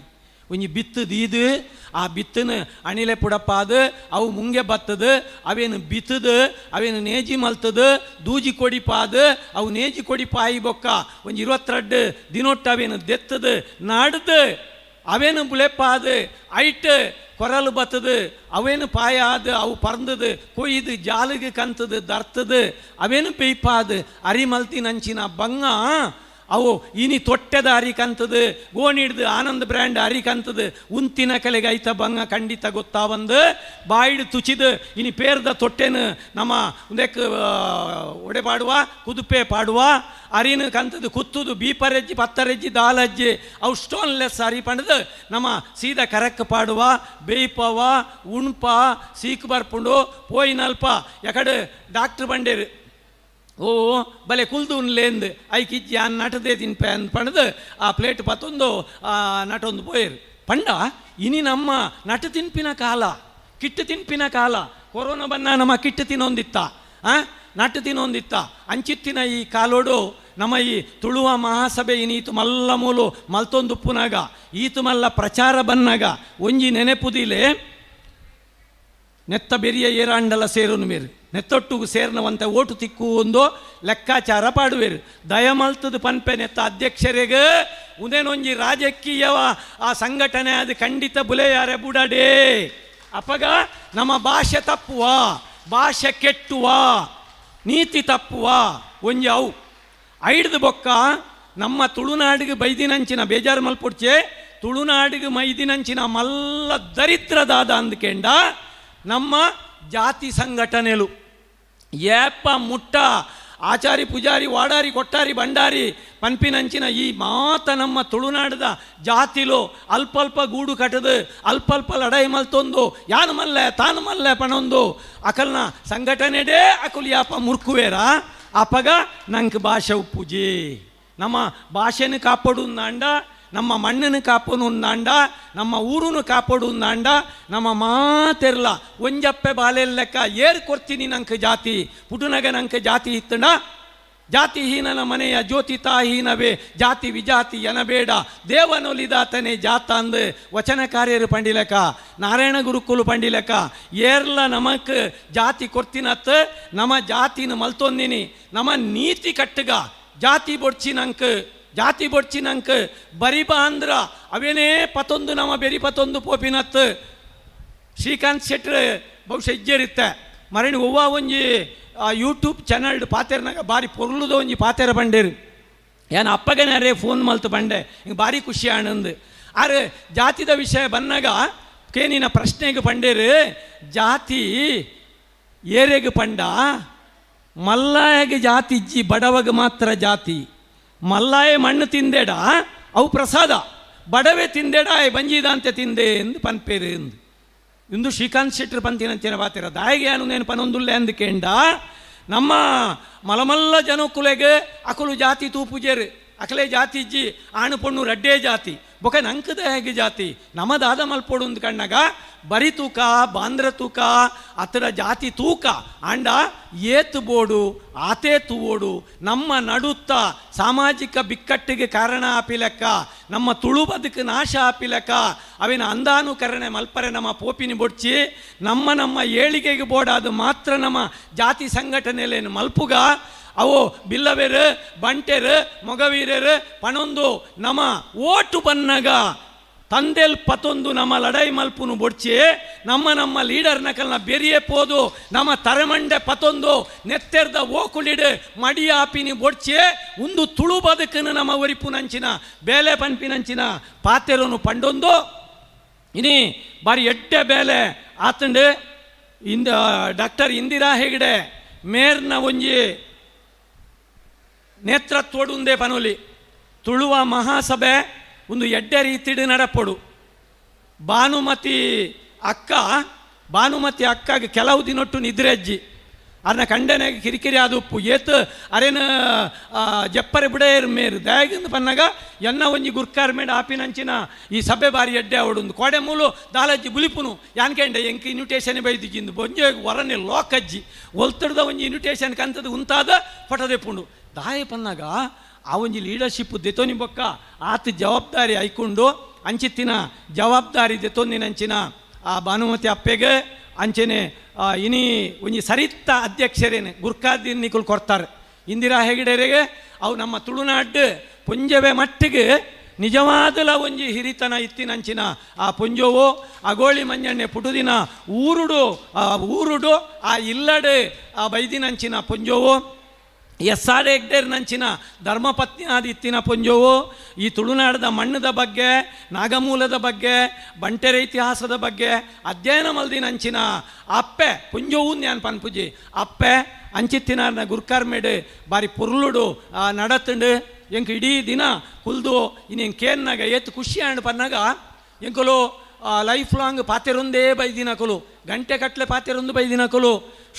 ಒಂಜಿ ಬಿತ್ತದೀದು ಆ ಬಿತ್ತನ ಅಣಿಲೆ ಪುಡಪ್ಪಾದು ಅವು ಮುಂಗೆ ಬತ್ತದು ಅವೇನು ಬಿತ್ತದು ಅವೇನು ನೇಜಿ ಮಲ್ತದು ದೂಜಿ ಕೊಡಿಪಾದು ಅವು ನೇಜಿ ಕೊಡಿಪಾಯಿ ಬೊಕ್ಕ ಒಂಜಿ 22 ದಿನೊಟ್ಟು ಅವೇನು ದೆತ್ತದು ನಾಡ್ದು ಅವೇನು ಬುಳೆಪ್ಪಾದು ಐಟ್ ಕೊರಲು ಬತ್ತದು ಅವೇನು ಪಾಯ ಆದು ಅವು ಪರ್ದದು ಕೊಯ್ದು ಜಾಲಿಗೆ ಕಂತದು ದರ್ತದು ಅವೇನು ಪೇಯ್ಪಾದು ಅರಿ ಮಲ್ತಿ ನಂಚಿನ ಬಂಗ ಅವು ಇನಿ ತೊಟ್ಟೆದ ಅರಿ ಕಂತದು ಗೋಣಿಡ್ದು ಆನಂದ್ ಬ್ರ್ಯಾಂಡ್ ಅರಿ ಕಂತದು ಉಂತಿನ ಕಲೆಗೆ ಐತ ಬಂಗ ಖಂಡಿತ ಗೊತ್ತಾ ಬಾಯಿಡು ತುಚಿದು ಇನಿ ಪೇರ್ದ ತೊಟ್ಟೆನು ನಮ್ಮ ಒಂದಕ್ಕೆ ಒಡೆ ಪಾಡುವ ಕುದುಪೆ ಪಾಡುವ ಅರಿನ ಕಂತದು ಕುತ್ತುದು ಬೀಪರೆಜ್ಜಿ ಪತ್ತರೆಜ್ಜಿ ದಾಲಜ್ಜಿ ಅವು ಸ್ಟೋನ್ಲೆಸ್ ಅರಿ ಪಂಡದು ನಮ್ಮ ಸೀದಾ ಕರಕ್ಕೆ ಪಾಡುವ ಬೇಯ್ಪವ ಉಣ್ಪ ಸೀಕ್ ಬರ್ಪುಂಡು ಪೋಯಿನಲ್ಪ ಯಾಕಡೆ ಡಾಕ್ಟ್ರ್ ಬಂಡೇರು ಓ ಬಲೆ ಕುಲ್ದು ಉನ್ಲೇಂದು ಐಕಿಜ್ಜಿ ಆ ನಟದೇ ತಿನ್ಪೆ ಅಂದ್ ಪಣದು ಆ ಪ್ಲೇಟ್ ಪತ್ತೊಂದು ನಟೊಂದು ಪೋಯರು ಪಂಡ ಇನಿ ನಮ್ಮ ನಟ ತಿನ್ಪಿನ ಕಾಲ ಕಿಟ್ಟು ತಿನ್ಪಿನ ಕಾಲ ಕೊರೋನಾ ಬನ್ನ ನಮ್ಮ ಕಿಟ್ಟು ತಿನ್ನೊಂದಿತ್ತ ನಟ ತಿನ್ನೊಂದಿತ್ತ ಅಂಚಿತ್ತಿನ ಈ ಕಾಲೋಡು ನಮ್ಮ ಈ ತುಳುವ ಮಹಾಸಭೆ ಇನೀತು ಮಲ್ಲ ಮೂಲು ಮಲ್ತೊಂದುಪ್ಪುನಾಗ ಈತು ಮಲ್ಲ ಪ್ರಚಾರ ಬನ್ನಾಗ ಒಂಜಿ ನೆನೆಪುದಿಲೆ ನೆತ್ತ ಬೆರಿಯ ಏರಾಂಡಲ ಸೇರುನು ಮೇರು ನೆತ್ತೊಟ್ಟುಗು ಸೇರ್ನವಂತೆ ಓಟು ತಿಕ್ಕು ಒಂದು ಲೆಕ್ಕಾಚಾರ ಪಾಡುವೇರು ದಯಮಲ್ತದು ಪನ್ಪೆ ನೆತ್ತ ಅಧ್ಯಕ್ಷರಿಗೆ ಉದೇನೊಂಜಿ ರಾಜಕೀಯವ ಆ ಸಂಘಟನೆ ಅದು ಖಂಡಿತ ಬುಲೆಯಾರೆ ಬುಡಡೇ ಅಪಗ ನಮ್ಮ ಭಾಷೆ ತಪ್ಪುವ ಭಾಷೆ ಕೆಟ್ಟುವ ನೀತಿ ತಪ್ಪುವ ಒಂಜಿ ಅವು ಐಡ್ದು ಬೊಕ್ಕ ನಮ್ಮ ತುಳುನಾಡಿಗೆ ಬೈದಿನಂಚಿನ ಬೇಜಾರು ಮಲ್ಪುಡ್ಚೆ ತುಳುನಾಡಿಗೆ ಮೈದಿನಂಚಿನ ಮಲ್ಲ ದರಿದ್ರದಾದ ಅಂದ್ಕೆಂಡ ನಮ್ಮ ಜಾತಿ ಸಂಘಟನೆಲು ಏಪ ಮುಟ್ಟ ಆಚಾರಿ ಪೂಜಾರಿ ವಾಡಾರಿ ಕೊಟ್ಟಾರಿ ಬಂಡಾರಿ ಪನ್ಪಿನಂಚಿನ ಈ ಮಾತ ನಮ್ಮ ತುಳುನಾಡದ ಜಾತಿಲು ಅಲ್ಪ ಗೂಡು ಕಟ್ಟದು ಅಲ್ಪ ಲಡಾಯಿ ಮಲ್ತೊಂದು ಯಾನು ಮಲ್ಲೆ ತಾನು ಮಲ್ಲೆ ಪಣೊಂದು ಅಕಲ್ನ ಸಂಘಟನೆಡೇ ಅಕುಲ್ ಯಾಪ ಮುರ್ಕುವೇರ ಅಪಗ ನಂಗೆ ಭಾಷೆ ಉಪ್ಪುಜಿ ನಮ್ಮ ಭಾಷೆನ ಕಾಪಾಡು ನಾಂಡ ನಮ್ಮ ಮಣ್ಣನ್ನು ಕಾಪನು ನಾಂಡ ನಮ್ಮ ಊರುನು ಕಾಪಾಡು ನಾಂಡ ನಮ್ಮ ಮಾತೆರ್ಲ ಒಂಜಪ್ಪೆ ಬಾಲೆ ಲೆಕ್ಕ ಏರ್ ಕೊಡ್ತೀನಿ ನಂಗೆ ಜಾತಿ ಪುಟುನಗ ನಂಗೆ ಜಾತಿ ಇತ್ತಂಡ ಜಾತಿಹೀನನ ಮನೆಯ ಜ್ಯೋತಿ ತಾಹೀನವೇ ಜಾತಿ ವಿಜಾತಿ ಎನಬೇಡ ದೇವನೊಲಿದಾತನೇ ಜಾತ ಅಂದು ವಚನಕಾರ್ಯರು ಪಂಡಿಲಕ ನಾರಾಯಣ ಗುರುಕುಲು ಪಂಡಿಲಕ ಏರ್ಲ ನಮಕ್ ಜಾತಿ ಕೊರ್ತಿನತ್ ನಮ್ಮ ಜಾತಿನ ಮಲ್ತೊಂದಿನಿ ನಮ್ಮ ನೀತಿ ಕಟ್ಟಗ ಜಾತಿ ಬೊಡ್ಚಿನಂಕ್ ಬರಿಬ ಅಂದ್ರ ಅವೇನೇ ಪತೊಂದು ನಮ್ಮ ಬೆರಿ ಪತೊಂದು ಪೋಪಿನತ್ ಶ್ರೀಕಾಂತ್ ಶೆಟ್ರ್ ಬಹುಶಃ ಇಜ್ಜೇರಿತ್ತೆ ಮರಣಿ ಒವ್ವ ಒಂಜಿ ಯೂಟ್ಯೂಬ್ ಚಾನಲ್ ಪಾತೆರ್ನಾಗ ಭಾರಿ ಪೊರ್ಲುದ ಒಂಜಿ ಪಾತೆರ ಬಂಡೇರು ಏನು ಅಪ್ಪಗನೇ ಅರೇ ಫೋನ್ ಮಲ್ತು ಬಂಡೆ ಹಿಂಗೆ ಭಾರಿ ಖುಷಿ ಆನಂದ್ ಆರೆ ಜಾತಿದ ವಿಷಯ ಬಂದಾಗ ಕೇನಿನ ಪ್ರಶ್ನೆಗೆ ಪಂಡೇರು ಜಾತಿ ಏರೆಗೆ ಪಂಡ ಮಲ್ಲಾಯಗೆ ಜಾತಿ ಇಜ್ಜಿ ಬಡವಗೆ ಮಾತ್ರ ಜಾತಿ ಮಲ್ಲಾಯ ಮಣ್ಣು ತಿಂದೇಡ ಅವು ಪ್ರಸಾದ ಬಡವೆ ತಿಂದೇಡ ಬಂಜಿದ ಅಂತ ತಿಂದೆ ಎಂದು ಪನ್ಪೇರು ಎಂದು ಇಂದು ಶ್ರೀಕಾಂತ್ ಶೆಟ್ರ್ ಪಂತಿನಂಚಿನ ಬಾತಿರ ದಾಯಿಗೆ ಅನು ನೇನು ಪನೊಂದುಲ್ಲೆ ಅಂದ್ಕೇಂಡ ನಮ್ಮ ಮಲಮಲ್ಲ ಜನಕುಲೆಗೆ ಅಕುಲು ಜಾತಿ ತೂಪುಜೇರು ಅಕಲೆ ಜಾತಿ ಇಜ್ಜಿ ಆಣು ಪೊಣ್ಣು ರಡ್ಡೇ ಜಾತಿ ಬೊಕ ನಂಕದ ಹೇಗೆ ಜಾತಿ ನಮ್ಮದಾದ ಮಲ್ಪೊಡು ಅಂದ್ ಕಣ್ಣಾಗ ಬರಿ ತೂಕ ಬಾಂದ್ರ ತೂಕ ಅತರ ಜಾತಿ ತೂಕ ಆಂಡ ಏತು ಬೋಡು ಆತೇ ತೂವೋಡು ನಮ್ಮ ನಡುತ್ತ ಸಾಮಾಜಿಕ ಬಿಕ್ಕಟ್ಟಿಗೆ ಕಾರಣ ಆಪಿಲೆಕ್ಕ ನಮ್ಮ ತುಳು ಬದುಕು ನಾಶ ಆಪಿಲೆಕ್ಕ ಅವಿನ ಅಂದಾನುಕರಣೆ ಮಲ್ಪರೆ ನಮ್ಮ ಪೋಪಿನಿ ಬೊಡ್ಚಿ ನಮ್ಮ ಏಳಿಗೆಗೆ ಬೋಡಾದು ಮಾತ್ರ ನಮ್ಮ ಜಾತಿ ಸಂಘಟನೆಯಲ್ಲೇನು ಮಲ್ಪುಗ ಅವು ಬಿಲ್ಲವೇರು ಬಂಟೆರು ಮೊಗವೀರರು ಪಣೊಂದು ನಮ್ಮ ಓಟು ಬನ್ನಗ ತಂದೆಲ್ ಪತೊಂದು ನಮ್ಮ ಲಡೈ ಮಲ್ಪುನು ಬೊಡ್ಚಿ ನಮ್ಮ ಲೀಡರ್ ನಕಲ್ನ ಬೆರಿಯೇ ಪೋದು ನಮ್ಮ ತರಮಂಡೆ ಪತೊಂದು ನೆತ್ತೆರ್ದ ಓಕುಳಿಡು ಮಡಿಯಾಪಿನಿ ಬೊಡ್ಚಿ ಒಂದು ತುಳು ಬದುಕನ್ನು ನಮ್ಮ ಒರಿಪುನಂಚಿನ ಬೇಲೆ ಪನ್ಪಿನಂಚಿನ ಪಾತೆರೋನು ಪಂಡೊಂದು ಇನಿ ಬಾರಿ ಎಡ್ಡೆ ಬೇಲೆ ಆತಂಡು ಡಾಕ್ಟರ್ ಇಂದಿರಾ ಹೆಗ್ಡೆ ಮೇರ್ನ ಒಂಜಿ ನೇತೃತ್ವಡುಂದೇ ಪನೊಲಿ ತುಳುವ ಮಹಾಸಭೆ ಒಂದು ಎಡ್ಡೆ ರೀತಿಡು ನಡಪೊಡು ಭಾನುಮತಿ ಅಕ್ಕಗೆ ಕೆಲವು ದಿನೊಟ್ಟು ನಿದ್ರೆ ಅಜ್ಜಿ ಅದನ್ನ ಕಂಡನೆಗೆ ಕಿರಿಕಿರಿ ಆದುಪ್ಪು ಏತು ಅರೇನು ಜಪ್ಪರೆ ಬಿಡೇರು ಮೇರು ದಯಾಗಿಂದ ಪನ್ನಾಗ ಎನ್ನ ಒಂಜಿ ಗುರ್ಕಾರ್ ಮೇಡ ಆಪಿನಂಚಿನ ಈ ಸಭೆ ಬಾರಿ ಎಡ್ಡೆ ಅವಡುಂದು ಕೋಡೆ ಮೂಲು ದಾಲಜ್ಜಿ ಬುಲಿಪುನು ಯಾನ್ಕೆಂಡೆ ಎಂಕ ಇನ್ವಿಟೇಷನ್ ಬೈದಿಜ್ಜಿಂದು ಬೊಂಜೆ ಹೊರನೆ ಲೋಕಜ್ಜಿ ಒಲ್ತಡ್ದ ಒಂಜಿ ಇನ್ವಿಟೇಷನ್ ಕಂತದ್ದು ಉಂತಾದ ಫಟದೆಪ್ಪುಂಡು ದಾಯ ಪನ್ನಾಗ ಆ ಒಂಜಿ ಲೀಡರ್ಶಿಪ್ ದೆತೊನಿ ಬೊಕ್ಕ ಆತ ಜವಾಬ್ದಾರಿ ಐಕೊಂಡು ಅಂಚಿತ್ತಿನ ಜವಾಬ್ದಾರಿ ದೆತೊಂದಿನಂಚಿನ ಆ ಭಾನುಮತಿ ಅಪ್ಪೆಗೆ ಅಂಚೆನೆ ಇನಿ ಒಂಜಿ ಸರಿತ್ತ ಅಧ್ಯಕ್ಷರೇನೆ ಗುರ್ಕಾದಿನ್ನಿಕುಲು ಕೊಡ್ತಾರೆ ಇಂದಿರಾ ಹೆಗ್ಡೆರೆಗೆ ಅವು ನಮ್ಮ ತುಳುನಾಡು ಪುಂಜವೆ ಮಟ್ಟಿಗೆ ನಿಜವಾದಲ ಒಂಜಿ ಹಿರಿತನ ಇತ್ತಿನಂಚಿನ ಆ ಪುಂಜೋವು ಅಗೋಳಿ ಮಂಜಣ್ಣೆ ಪುಟುದಿನ ಊರುಡು ಆ ಇಲ್ಲಡೆ ಆ ಬೈದಿನಂಚಿನ ಪುಂಜೋವು ಎಸ್ಸಾಡೆ ಹೆಗ್ಡೇರ್ನಂಚಿನ ಧರ್ಮಪತ್ನಿ ಆದಿತ್ತಿನ ಪುಂಜೋವು ಈ ತುಳುನಾಡದ ಮಣ್ಣದ ಬಗ್ಗೆ ನಾಗಮೂಲದ ಬಗ್ಗೆ ಬಂಟೆರ ಇತಿಹಾಸದ ಬಗ್ಗೆ ಅಧ್ಯಯನ ಮಲ್ದಿನಂಚಿನ ಅಪ್ಪೆ ಪುಂಜೋವು ನ್ಯಾನ್ ಪನ್ಪುಜಿ ಅಪ್ಪೆ ಅಂಚಿತ್ತಿನ ಗುರ್ಕಾರ್ ಮೇಡು ಬಾರಿ ಪುರ್ಲುಡು ನಡತಂಡು ಎಂಕ್ ಇಡೀ ದಿನ ಕುಲ್ದು ಇನ್ನೇನು ಕೇನ್ನಾಗ ಏತು ಖುಷಿ ಅಂಡ್ ಪನ್ನಾಗ ಎಂಕಲು ಲೈಫ್ ಲಾಂಗ್ ಪಾತೆರೊಂದೇ ಬೈದಿನಕಲು ಗಂಟೆ ಕಟ್ಲೆ ಪಾತೆರೊಂದು ಬೈದಿನಕಲು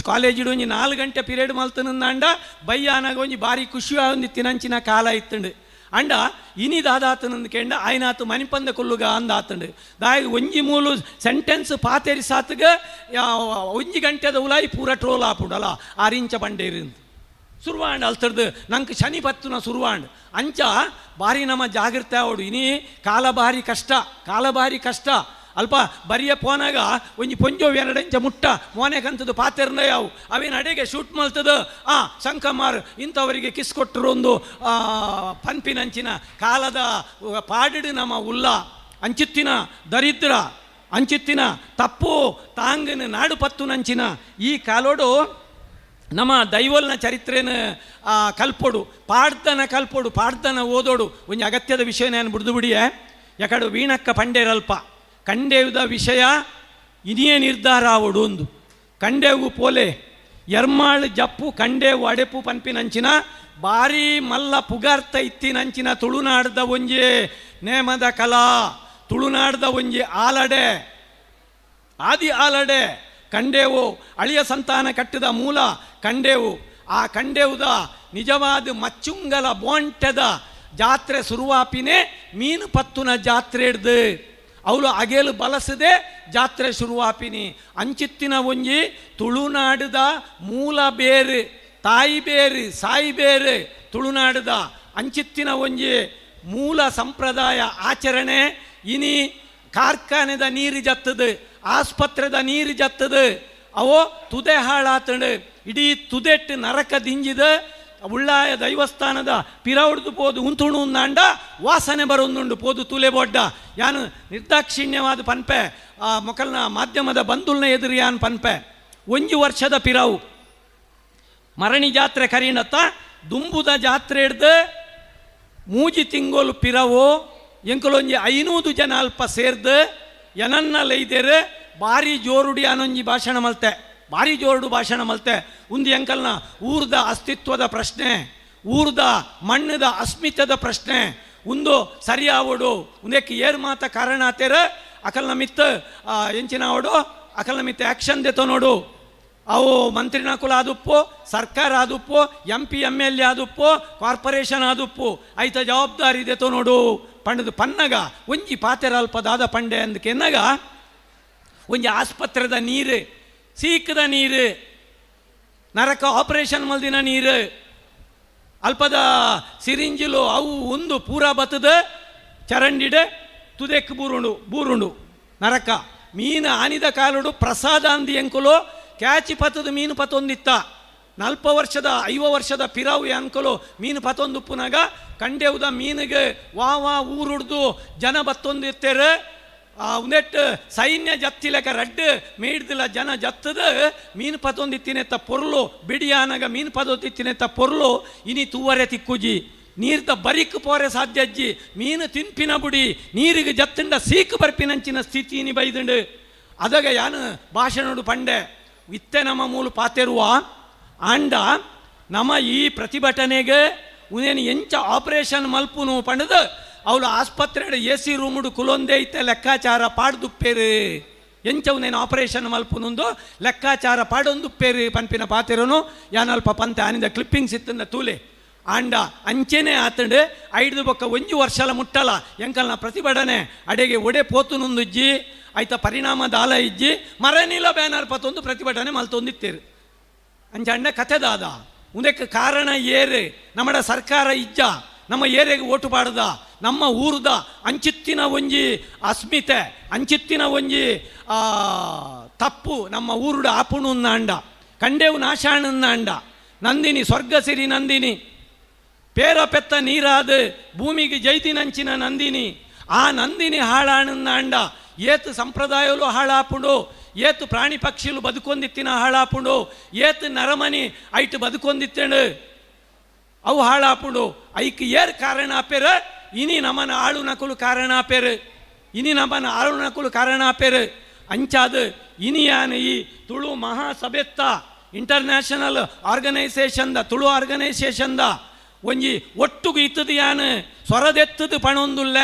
ಕಾಲೇಜಿಡು ಒಂಜಿ 4 ಗಂಟೆ ಪೀರಿಯಡ್ ಮಲ್ತನಂದ ಬೈಯಾನಾಗ ಒಂಜಿ ಭಾರಿ ಖುಷಿ ಒಂದಿತ್ತಿನಂಚಿನ ಕಾಲ ಇತ್ತಂಡು ಅಂಡ ಇನಿದಾದಾತನಂದು ಕೆಂಡ ಆಯ್ನಾತು ಮನಿಪಂದ ಕೊಲ್ಲುಗ ಅಂದಾತಂಡು ದಾಯಿ ಒಂಜಿ ಮೂಲು ಸೆಂಟೆನ್ಸ್ ಪಾತೆರಿ ಸಾತ್ಗ ಒಂಜಿ ಗಂಟೆದ ಉಲಾಯಿ ಪೂರ ಟ್ರೋಲ್ ಆಪುಡಲ್ಲ 6 ಇಂಚ ಬಂಡೇರಿಂದು ಸುರುವಾಂಡ್ ಅಲ್ತರ್ದು ನಂಗೆ ಶನಿ ಪತ್ತುನ ಸುರುವಾಂಡ್ ಅಂಚ ಭಾರಿ ನಮ್ಮ ಜಾಗ್ರತೆ ಅವಡು ಇನಿ ಕಾಲ ಭಾರಿ ಕಷ್ಟ ಅಲ್ಪ ಬರಿಯ ಪೋನಾಗ ಒಂಜಿ ಪೊಂಜೋವು 2 ಇಂಚ ಮುಟ್ಟ ಮೋನೆಗಂತದ್ದು ಪಾತೆರ್ನ ಯಾವು ಅವೇನು ಅಡೆಗೆ ಶೂಟ್ ಮಲ್ತದ ಶಂಕಮಾರ್ ಇಂಥವರಿಗೆ ಕಿಸ್ ಕೊಟ್ಟರು ಒಂದು ಪನ್ಪಿನಂಚಿನ ಕಾಲದ ಪಾಡಿಡು ನಮ್ಮ ಉಲ್ಲ ಅಂಚಿತ್ತಿನ ದರಿದ್ರ ಅಂಚಿತ್ತಿನ ತಪ್ಪು ತಾಂಗನ ನಾಡು ಪತ್ತು ನಂಚಿನ ಈ ಕಾಲೋಡು ನಮ್ಮ ದೈವಲ್ನ ಚರಿತ್ರೆನ ಕಲ್ಪೊಡು ಪಾಡ್ದನ ಓದೋಡು ಒಂಜಿ ಅಗತ್ಯದ ವಿಷಯ ನಾನು ಬಿಡ್ದು ಬಿಡಿಯೇ ಯಾಕಡೆ ವೀಣಕ್ಕ ಪಂಡೇರಲ್ಪ ಕಂಡೇವುದ ವಿಷಯ ಇನಿಯೇ ನಿರ್ಧಾರ ಆವಡು ಒಂದು ಕಂಡೇವು ಪೋಲೆ ಎರ್ಮಾಳ್ ಜಪ್ಪು ಕಂಡೇವು ಅಡೆಪು ಪನ್ಪಿನಂಚಿನ ಭಾರಿ ಮಲ್ಲ ಪುಗಾರ್ಥ ಇತ್ತಿನಂಚಿನ ತುಳುನಾಡದ ಒಂಜಿ ನೇಮದ ಕಲಾ ತುಳುನಾಡದ ಒಂಜಿ ಆಲಡೆ ಕಂಡೇವು ಅಳಿಯ ಸಂತಾನ ಕಟ್ಟಿದ ಮೂಲ ಕಂಡೇವು ಆ ಕಂಡೇವುದ ನಿಜವಾದ ಮಚ್ಚುಂಗಲ ಬೋಂಟೆದ ಜಾತ್ರೆ ಶುರುವಾಪಿನೇ ಮೀನು ಪತ್ತುನ ಜಾತ್ರೆ ಹಿಡ್ದು ಅವಳು ಅಗೇಲು ಬಲಸದೆ ಜಾತ್ರೆ ಶುರುವಾಪಿನಿ ಅಂಚಿತ್ತಿನ ಒಂಜಿ ತುಳುನಾಡದ ಮೂಲ ಬೇರು ತಾಯಿ ಬೇರು ಸಾಯಿ ಬೇರು ತುಳುನಾಡದ ಅಂಚಿತ್ತಿನ ಒಂಜಿ ಮೂಲ ಸಂಪ್ರದಾಯ ಆಚರಣೆ. ಇನಿ ಕಾರ್ಖಾನೆದ ನೀರು ಜತ್ತದು, ಆಸ್ಪತ್ರೆದ ನೀರು ಜತ್ತದು, ಅವೋ ತುದೆ ಹಾಳಾತಂಡು ಇಡೀ ತುದೆಟ್ಟು ನರಕ ದಿಂಜಿದ ಉಳ್ಳಾಯ ದೈವಸ್ಥಾನದ ಪಿರವಡ್ದು ಪೋದು ಉಂತುಣು ಉಂದಾಂಡ ವಾಸನೆ ಬರೋದುಂಡು ಪೋದು ತುಲೆ ಬೊಡ್ಡ ಯಾನು ನಿರ್ದಾಕ್ಷಿಣ್ಯವಾದ ಪನ್ಪೆ ಮೊಕಲ್ನ ಮಾಧ್ಯಮದ ಬಂಧುಲ್ನ ಎದುರು ಯಾನ್ ಪನ್ಪೆ 1 ವರ್ಷದ ಪಿರವು ಮರಣಿ ಜಾತ್ರೆ ಕರೀನತ್ತ ದುಂಬುದ ಜಾತ್ರೆ ಹಿಡ್ದು 3 ತಿಂಗೋಲು ಪಿರವು ಎಂಕಲೊಂಜಿ 500 ಜನ ಅಲ್ಪ ಸೇರ್ದು ಎನನ್ನ ಲೈದೇರು ಭಾರಿ ಜೋರುಡಿ ಅನ್ನೊಂಜಿ ಭಾಷಣ ಮಲ್ತೆ, ಭಾರಿ ಜೋರುಡು ಭಾಷಣ ಮಲ್ತೆ. ಉಂದು ಎಂಕಲ್ನ ಊರ್ದ ಅಸ್ತಿತ್ವದ ಪ್ರಶ್ನೆ, ಊರ್ದ ಮಣ್ಣದ ಅಸ್ಮಿತದ ಪ್ರಶ್ನೆ ಒಂದು ಸರಿಯಾವಡು ಉಂದಕ್ಕೆ ಏರ್ ಮಾತ ಕಾರಣ ಆತೇರ ಅಕಲ್ನ ಮಿತ್ ಎಂಚಿನ ಅವಡು ಅಕಲ್ನ ಮಿತ್ ಆ್ಯಕ್ಷನ್ ದೇತೋ ನೋಡು. ಅವು ಮಂತ್ರಿನ ಕುಲ ಆದುಪ್ಪು, ಸರ್ಕಾರ ಆದುಪ್ಪು, MP MLA ಆದುಪ್ಪು, ಕಾರ್ಪೊರೇಷನ್ ಆದುಪ್ಪು, ಐತ ಜವಾಬ್ದಾರಿ ದೇತೋ ನೋಡು ಪಂಡದು ಪನ್ನಗ ಒಂಜಿ ಪಾತೆರ ಅಲ್ಪದಾದ ಪಂಡೆ ಅಂದಕ್ಕೆ ಎನ್ನಗ ಒಂಜಿ ಆಸ್ಪತ್ರೆದ ನೀರು, ಸೀಕದ ನೀರು, ನರಕ ಆಪರೇಷನ್ ಮಲ್ದಿನ ನೀರು, ಅಲ್ಪದ ಸಿರಿಂಜಿಲು ಅವು ಒಂದು ಪೂರ ಬತ್ತದ ಚರಂಡಿಡೆ ತುದೆಕ್ ಬೂರುಂಡು ನರಕ ಮೀನು ಆನಿದ ಕಾಲುಡು ಪ್ರಸಾದ ಅಂದಿ ಎಂಕುಲು ಕ್ಯಾಚಿ ಪತ್ತದ ಮೀನು ಪತ್ತೊಂದಿತ್ತ 40 ವರ್ಷದ 50 ವರ್ಷದ ಪಿರಾವು ಅಂಕಲು ಮೀನು ಪತ್ತೊಂದುಪ್ಪುನಾಗ ಕಂಡೆವುದ ಮೀನಿಗೆ ವಾ ಊರುಡ್ದು ಜನ ಬತ್ತೊಂದಿತ್ತೇರು ಉಂದೆಟ್ಟು ಸೈನ್ಯ ಜತ್ತಿಲೆಕ ರಡ್ಡು ಮೇಡ್ದಿಲ್ಲ ಜನ ಜತ್ತದ ಮೀನು ಪತ್ತೊಂದಿತ್ತಿನೆತ್ತ ಪೊರ್ಲು ಬಿಡಿಯಾನಾಗ ಮೀನು ಪತ್ತೊಂದಿತ್ತಿನೆತ್ತ ಪೊರ್ಲು ಇನಿ ತೂವರೆ ತಿಕ್ಕುಜಿ ನೀರ್ದ ಬರಿಕ್ ಪೋರೆ ಸಾಧ್ಯಜ್ಜಿ ಮೀನು ತಿನ್ಪಿನ ಬುಡಿ ನೀರಿಗೆ ಜತ್ತಂಡ ಸೀಕು ಬರ್ಪಿನಂಚಿನ ಸ್ಥಿತಿ ಇನಿ ಬೈದಂಡು ಅದಾಗ ಯಾನು ಭಾಷಣಡು ಪಂಡೆ ಇತ್ತೆ ನಮ್ಮ ಮೂಲು ಪಾತೆರುವ ಆಂಡ ನಮ್ಮ ಈ ಪ್ರತಿಭಟನೆಗೆ ಉನೇನು ಎಂಚ ಆಪರೇಷನ್ ಮಲ್ಪುನು ಪಂಡದು ಅವಳು ಆಸ್ಪತ್ರೆ AC ರೂಮುಡು ಕುಲೊಂದೇ ಐತೆ ಲೆಕ್ಕಾಚಾರ ಪಾಡ್ದುಪ್ಪೇರು ಎಂಚವನೇನು ಆಪರೇಷನ್ ಮಲ್ಪುನುಂದು ಲೆಕ್ಕಾಚಾರ ಪಾಡೊಂದುಪ್ಪೇರು ಪನ್ಪಿನ ಪಾತೆರನು ಯಾನಲ್ಪ ಪಂತೆ ಆನಿದ ಕ್ಲಿಪ್ಪಿಂಗ್ಸ್ ಇತ್ತಂದ ತೂಲೆ ಆಂಡ ಅಂಚೆನೆ ಆತಂಡು 5 ಬೊಕ್ಕ 1 ವರ್ಷಲ ಮುಟ್ಟಲ ಎಂಕಲ್ನ ಪ್ರತಿಭಟನೆ ಅಡೆಗೆ ಒಡೆ ಪೋತುನುಂದುಜ್ಜಿ ಆಯ್ತ ಪರಿಣಾಮ ದಾಲ ಇಜ್ಜಿ ಮರನಿಲ ಬ್ಯಾನರ್ ಪತ್ತೊಂದು ಪ್ರತಿಭಟನೆ ಮಲ್ತೊಂದಿತ್ತೇರು ಅಂಚಂಡ ಕಥೆದಾದ ಉದಕ್ಕೆ ಕಾರಣ ಏರು ನಮ್ಮಡ ಸರ್ಕಾರ ಇಜ್ಜ ನಮ್ಮ ಏರಿಯಾಗೆ ಓಟು ಪಾಡ್ದ ನಮ್ಮ ಊರ್ದ ಅಂಚಿತ್ತಿನ ಒಂಜಿ ಅಸ್ಮಿತೆ ಅಂಚಿತ್ತಿನ ಒಂಜಿ ತಪ್ಪು ನಮ್ಮ ಊರುಡ ಆಪುಣುನ್ನ ಅಂಡ ಕಂಡೇವು ನಾಶಾಣನ್ನ ಅಂಡ ನಂದಿನಿ ಸ್ವರ್ಗ ಸಿರಿ ನಂದಿನಿ ಪೇರ ಪೆತ್ತ ನೀರಾದ ಭೂಮಿಗೆ ಜೈತಿನಂಚಿನ ನಂದಿನಿ ಆ ನಂದಿನಿ ಹಾಳಾಣನ್ನ ಅಂಡ ಏತು ಸಂಪ್ರದಾಯಲು ಹಾಳಾಪುಂಡು ಏತು ಪ್ರಾಣಿ ಪಕ್ಷಿಲು ಬದುಕೊಂದಿತ್ತಿನ ಹಾಳಾಪುಂಡು ಏತು ನರಮನಿ ಐಟು ಬದುಕೊಂದಿತ್ತೇಳು ಅವು ಹಾಳಾಪುಂಡು ಐಕ್ ಏರ್ ಕಾರಣ ಆಪೇರ ಇನಿ ನಮ್ಮನ ಆಳು ನಕುಲು ಕಾರಣ ಆಪೇರು ಇನಿ ನಮ್ಮನ ಆಳು ನಕುಲು ಕಾರಣ ಆಪೇರು ಅಂಚಾದ ಇನಿಯಾನ ಈ ತುಳು ಮಹಾಸಭೆತ್ತ ಇಂಟರ್ನ್ಯಾಷನಲ್ ಆರ್ಗನೈಸೇಷನ್ದ ತುಳು ಆರ್ಗನೈಸೇಷನ್ದ ಒಂಜಿ ಒಟ್ಟುಗು ಇತ್ತದು ಯಾನು ಸ್ವರದೆತ್ತದು ಪಣೊಂದುಲ್ಲ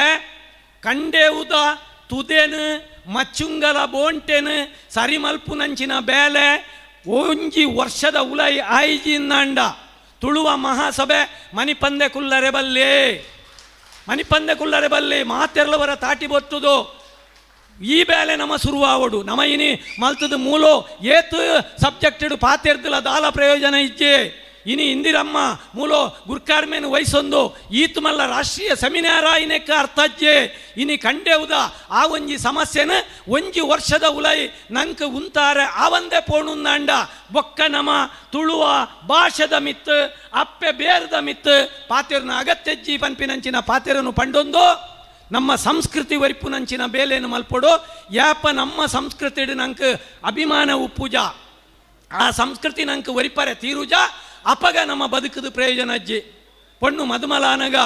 ಕಂಡೇವುದ ತುದೆನು ಮಚ್ಚುಂಗಲ ಬೋಂಟೆನು ಸರಿಮಲ್ಪುನಂಚಿನ ಬೇಲೆ ಒಂಜಿ ವರ್ಷದ ಉಲೈ ಆಯ್ಜಿಂದಾಂಡ ತುಳುವ ಮಹಾಸಭೆ ಮಣಿಪಂದೆ ಕುಲ್ಲರೆ ಬಲ್ಲೆ ಮಾತೆರ್ಲವರ ತಾಟಿ ಬೊತ್ತುದು ಈ ಬೇಲೆ ನಮ್ಮ ಶುರುವಾವಡು ನಮ್ಮ ಇನಿ ಮಲ್ತದ ಮೂಲೋ ಏತು ಸಬ್ಜೆಕ್ಟೆಡ್ ಪಾತೆರ್ದಿಲ್ಲ ದಾಲ ಪ್ರಯೋಜನ ಇಜ್ಜೆ ಇನಿ ಇಂದಿರಮ್ಮ ಮೂಲೋ ಗುರ್ಕಾರ್ಮೇನು ವಯಸ್ಸೊಂದು ಈತ್ ಮಲ್ಲ ರಾಷ್ಟ್ರೀಯ ಸೆಮಿನಾರ ಇನೆಕ್ಕ ಅರ್ಥಜ್ಜೆ ಇನಿ ಕಂಡೇವುದ ಆ ಒಂಜಿ ಸಮಸ್ಯೆನ ಒಂಜಿ ವರ್ಷದ ಉಲೈ ನಂಕ ಉಂತಾರೆ ಆವಂದೇ ಪೋಣುಂದಾಂಡ ಬೊಕ್ಕ ನಮ್ಮ ತುಳುವ ಭಾಷೆದ ಮಿತ್ತು ಅಪ್ಪೆ ಬೇರದ ಮಿತ್ತು ಪಾತೆರ್ನ ಅಗತ್ಯಜ್ಜಿ ಪನ್ಪಿನಂಚಿನ ಪಾತೆರನು ಪಂಡೊಂದು ನಮ್ಮ ಸಂಸ್ಕೃತಿ ವರಿಪುನಂಚಿನ ಬೇಲೇನು ಮಲ್ಪೊಡು ಯಾಪ ನಮ್ಮ ಸಂಸ್ಕೃತಿ ನಂಕ ಅಭಿಮಾನ ಉಪ್ಪುಜ ಆ ಸಂಸ್ಕೃತಿ ನಂಕ ವರಿಪರೆ ತೀರುಜ ಅಪಗ ನಮ್ಮ ಬದುಕದ ಪ್ರಯೋಜನ ಅಜ್ಜಿ ಪಣ್ಣು ಮದುಮಲಾನಗ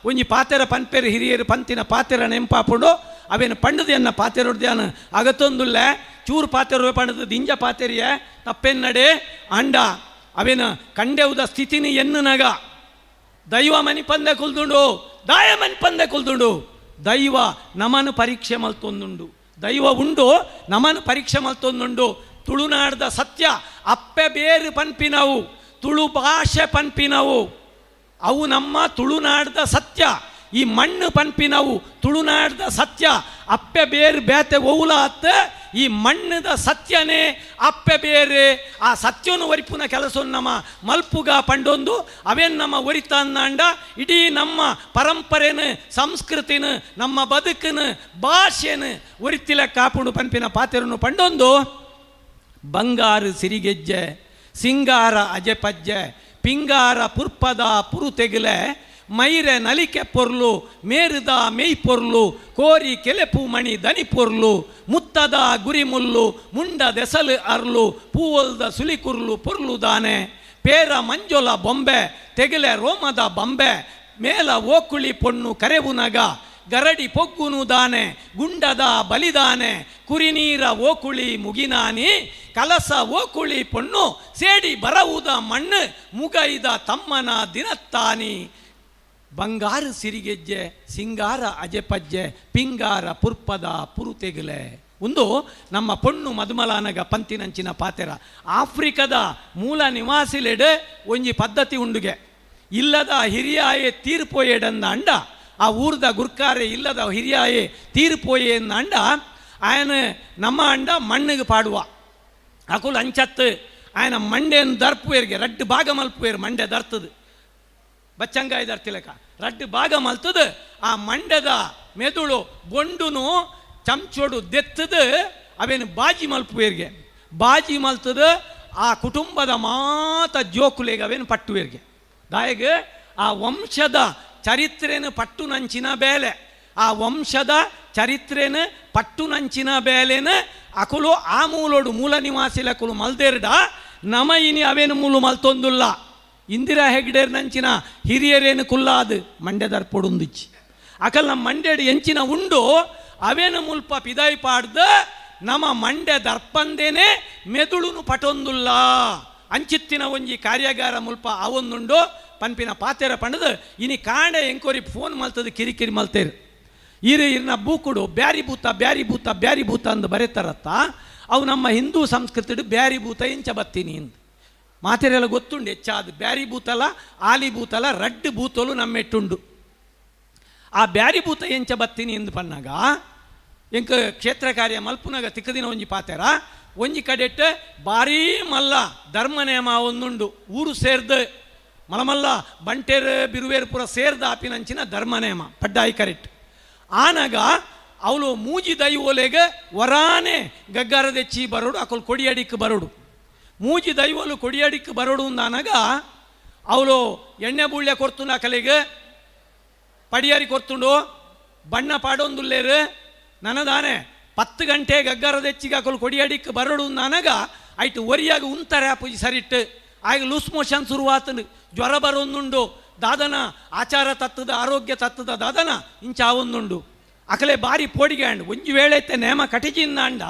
ಒಂಜಿ ಪಾತೆರ ಪನ್ಪೇರು ಹಿರಿಯರು ಪಂತಿನ ಪಾತೆರ ನೆಂಪಾಪುಂಡು ಅವೇನು ಪಂಡದೆಯನ್ನ ಪಾತೆರ ಹೊಡ್ದ್ಯಾನ ಅಗತ್ತೊಂದುಲ್ಲ ಚೂರು ಪಾತೆರ ಪಂಡದ ದಿಂಜ ಪಾತೆರಿಯ ತಪ್ಪೆನ್ನಡೆ ಅಂಡ ಅವೇನು ಕಂಡೆವುದ ಸ್ಥಿತಿನಿ ಎನ್ನುನಗ ದೈವ ಮನಿ ಪಂದೆ ಕುಲ್ದುಂಡು ದಾಯ ಮನಿ ಪಂದೆ ಕುಲ್ದುಂಡು ದೈವ ನಮನು ಪರೀಕ್ಷೆ ಮಲ್ತೊಂದುಂಡು ದೈವ ಉಂಡು ನಮನು ಪರೀಕ್ಷೆ ಮಲ್ತೊಂದುಂಡು ತುಳುನಾಡ್ದ ಸತ್ಯ ಅಪ್ಪೆ ಬೇರು ಪನ್ಪಿನವು ತುಳು ಭಾಷೆ ಪನ್ಪಿನವು ಅವು ನಮ್ಮ ತುಳುನಾಡ್ದ ಸತ್ಯ ಈ ಮಣ್ಣು ಪನ್ಪಿನವು ತುಳುನಾಡ್ದ ಸತ್ಯ ಅಪ್ಪೆ ಬೇರು ಬೇತೆ ಓವುಲ ಅತ್ತ ಈ ಮಣ್ಣದ ಸತ್ಯನೇ ಅಪ್ಪೆ ಬೇರೆ ಆ ಸತ್ಯನು ಒರಿಪುನ ಕೆಲಸವನ್ನು ನಮ್ಮ ಮಲ್ಪುಗ ಪಂಡೊಂದು ಅವೇನು ನಮ್ಮ ಒರಿತಾಂಡ ಇಡೀ ನಮ್ಮ ಪರಂಪರೆನ ಸಂಸ್ಕೃತಿನ ನಮ್ಮ ಬದುಕನ ಭಾಷೆನ ಒರಿತಿಲ ಕಾಪುಡು ಪಂಪಿನ ಪಾತೆರನ್ನು ಪಂಡೊಂದು ಬಂಗಾರು ಸಿರಿಗೆಜ್ಜೆ ಸಿಂಗಾರ ಅಜೆಪಜ್ಜೆ ಪಿಂಗಾರ ಪುರ್ಪದ ಪುರು ತೆಗಲೆ ಮೈರೆ ನಲಿಕೆ ಪೊರ್ಲು ಮೇರುದ ಮೇಯ್ ಪೊರ್ಲು ಕೋರಿ ಕೆಲೆಪು ಮಣಿ ದನಿ ಪೊರ್ಲು ಮುತ್ತದ ಗುರಿಮುಲ್ಲು ಮುಂಡ ದೆಸಲು ಅರ್ಲು ಪೂವಲ್ದ ಸುಲಿಕುರ್ಲು ಪೊರ್ಲು ದಾನೆ ಪೇರ ಮಂಜೊಲ ಬೊಂಬೆ ತೆಗಲೆ ರೋಮದ ಬೊಂಬೆ ಮೇಲ ಓಕುಳಿ ಪೊಣ್ಣು ಕರೆವುನಗ ಗರಡಿ ಪೊಗ್ಗುನು ದಾನೆ ಗುಂಡದ ಬಲಿದಾನೆ ಕುರಿನೀರ ಓಕುಳಿ ಮುಗಿನಾನಿ ಕಲಸ ಓಕುಳಿ ಪೊಣ್ಣು ಸೇಡಿ ಬರವುದ ಮಣ್ಣು ಮುಗೈದ ತಮ್ಮನ ದಿನತ್ತಾನಿ ಬಂಗಾರು ಸಿರಿಗೆಜ್ಜೆ ಸಿಂಗಾರ ಅಜೆಪಜ್ಜೆ ಪಿಂಗಾರ ಪುರ್ಪದ ಪುರುತೆಗಲೆ ಒಂದು ನಮ್ಮ ಪೊಣ್ಣು ಮದುಮಲಾನಗ ಪಂತಿನಂಚಿನ ಪಾತೆರ ಆಫ್ರಿಕದ ಮೂಲ ನಿವಾಸಿಲೆಡೆ ಒಂಜಿ ಪದ್ಧತಿ ಉಂಡುಗೆ ಇಲ್ಲದ ಹಿರಿಯಾಯೆ ತೀರ್ಪೋಯೆಡಂದ ಅಂಡ ಆ ಊರ್ದ ಗುರ್ಕಾರೆ ಇಲ್ಲದ ಹಿರಿಯಾಯೆ ತೀರ್ಪೋಯೆ ಅಂಡ ಆಯನ ನಮ್ಮ ಅಂಡ ಮಣ್ಣಿಗೆ ಪಾಡುವ ಅಕುಲ್ ಅಂಚತ್ತು ಆಯನ ಮಂಡೆಯನ್ನು ದರ್ಪುವೇರ್ಗೆ ರಡ್ಡು ಭಾಗ ಮಲ್ಪುವೇರು ಮಂಡೆ ದರ್ತದು ಬಚ್ಚಂಗಾಯಿ ದರ್ತಿಲಕ ರಡ್ಡು ಭಾಗ ಮಲ್ತದ ಆ ಮಂಡ್ಯದ ಮೆದುಳು ಬೊಂಡುನು ಚಮಚೋಡು ದೆತ್ತದ ಅವೇನು ಬಾಜಿ ಮಲ್ಪುವೇರ್ಗೆ ಬಾಜಿ ಮಲ್ತದ ಆ ಕುಟುಂಬದ ಮಾತ ಜೋಕುಲೆಗೆ ಅವೇನು ಪಟ್ಟುವೇರ್ಗೆ ದಾಯಗೆ ಆ ವಂಶದ ಚರಿತ್ರೆನ ಪಟ್ಟು ನಂಚಿನ ಬೇಲೆ ಆ ವಂಶದ ಚರಿತ್ರೆನ ಪಟ್ಟು ನಂಚಿನ ಬೇಲೆನ ಅಕುಲು ಆ ಮೂಲೋಡು ಮೂಲ ನಿವಾಸಿಲಕುಲು ಮಲ್ದೇರ್ಡ ನಮ ಇನಿ ಅವೇನು ಮೂಲು ಮಲ್ತೊಂದುಲ್ಲ ಇಂದಿರಾ ಹೆಗ್ಡೇರ್ ನಂಚಿನ ಹಿರಿಯರೇನು ಕುಲ್ಲಾದು ಮಂಡ್ಯದರ್ ಪೊಡುಂದಿಚ್ಚಿ ಅಕಲ್ ನಮ್ಮ ಮಂಡ್ಯಡ್ ಎಂಚಿನ ಉಂಡು ಅವೇನು ಮುಲ್ಪ ಪಿದಾಯಿ ಪಾಡ್ದ ನಮ್ಮ ಮಂಡ್ಯ ದರ್ಪಂದೇನೆ ಮೆದುಳುನು ಪಟೊಂದುಲ್ಲ ಅಂಚಿತ್ತಿನ ಒಂಜಿ ಕಾರ್ಯಾಗಾರ ಮುಲ್ಪ ಅವೊಂದುಂಡು ಪನ್ಪಿನ ಪಾತೆರ ಪಂಡದು ಇನಿ ಕಾಂಡೆ ಎಂಕೋರಿ ಫೋನ್ ಮಲ್ತದ ಕಿರಿಕಿರಿ ಮಲ್ತೇರು ಇರ್ನ ಬೂಕುಡು ಬ್ಯಾರಿ ಭೂತ ಬ್ಯಾರಿ ಭೂತ ಬ್ಯಾರಿ ಭೂತ ಅಂದು ಬರೆತಾರತ್ತ ಅವು ನಮ್ಮ ಹಿಂದೂ ಸಂಸ್ಕೃತಿಡು ಬ್ಯಾರಿ ಭೂತ ಎಂಚ ಬತ್ತೀನಿ ಎಂದು ಮಾತೆರೆಲ್ಲ ಗೊತ್ತುಂಡು ಹೆಚ್ಚಾದ ಬ್ಯಾರಿ ಭೂತಲ ಆಲಿ ಭೂತಲ ರಡ್ಡು ಭೂತಲು ನಮ್ಮೆಟ್ಟುಂಡು ಆ ಬ್ಯಾರಿ ಭೂತ ಎಂಚ ಬತ್ತೀನಿ ಎಂದು ಪನ್ನಾಗ ಎಂಕ ಕ್ಷೇತ್ರ ಕಾರ್ಯ ಮಲ್ಪುನಾಗ ತಿಕ್ಕದಿನ ಒಂಜಿ ಪಾತೆರ ಒಂಜಿ ಕಡೆಟ್ ಭಾರೀ ಮಲ್ಲ ಧರ್ಮ ನೇಮ ಒಂದುಂಡು ಊರು ಸೇರ್ದ ಮಲಮಲ್ಲ ಬಂಟೇರು ಬಿರುವೇರು ಪುರ ಸೇರ್ದ ಆಪಿನಂಚಿನ ಧರ್ಮ ನೇಮ ಪಡ್ಡಾಯಿ ಕರೆಕ್ಟ್ ಆನಾಗ ಅವಳು ಮೂಜಿ ದೈ ಓಲೆಗೆ ವರಾನೆ ಗಗ್ಗಾರದೆಚ್ಚಿ ಬರೋಡು ಅಕಲ್ ಕೊಡಿಯಡಿಕ್ಕೆ ಬರೋಡು ಮೂಜಿ ದೈವಲು ಕೊಡಿಯಡಿಕ್ಕೆ ಬರೋಡು ಅಂದಾನಾಗ ಅವಳು ಎಣ್ಣೆ ಬುಳ್ಳೆ ಕೊರ್ತುಂಡು ಅಕಲಿಗೆ ಪಡಿಯಾರಿ ಕೊರ್ತುಂಡು ಬಣ್ಣ ಪಾಡೊಂದುಲ್ಲೇರು ನನದಾನೆ 10 ಗಂಟೆ ಗಗ್ಗಾರದೆಚ್ಚಿಗೆ ಅಕಲು ಕೊಡಿಯಡಿಕ್ಕೆ ಬರೋಡು ಅಂದಾನಾಗ ಆಯ್ತು ಒರಿಯಾಗ ಉಂತಾರೆ ಪೂಜಿ ಸರಿಟ್ಟು ಆಗ ಲೂಸ್ ಮೋಷನ್ ಶುರುವಾತನು ಜ್ವರ ಬರೋಂದುಂಡು ದಾದನ ಆಚಾರ ತತ್ತದ ಆರೋಗ್ಯ ತತ್ತದ ದಾದನ ಇಂಚ ಒಂದುಂಡು ಅಕಲೆ ಬಾರಿ ಪೋಡಿಗೆ ಅಂಡು ಒಂಜಿ ವೇಳೆ ನೇಮ ಕಟಿಜಿಂದ ಅಂಡ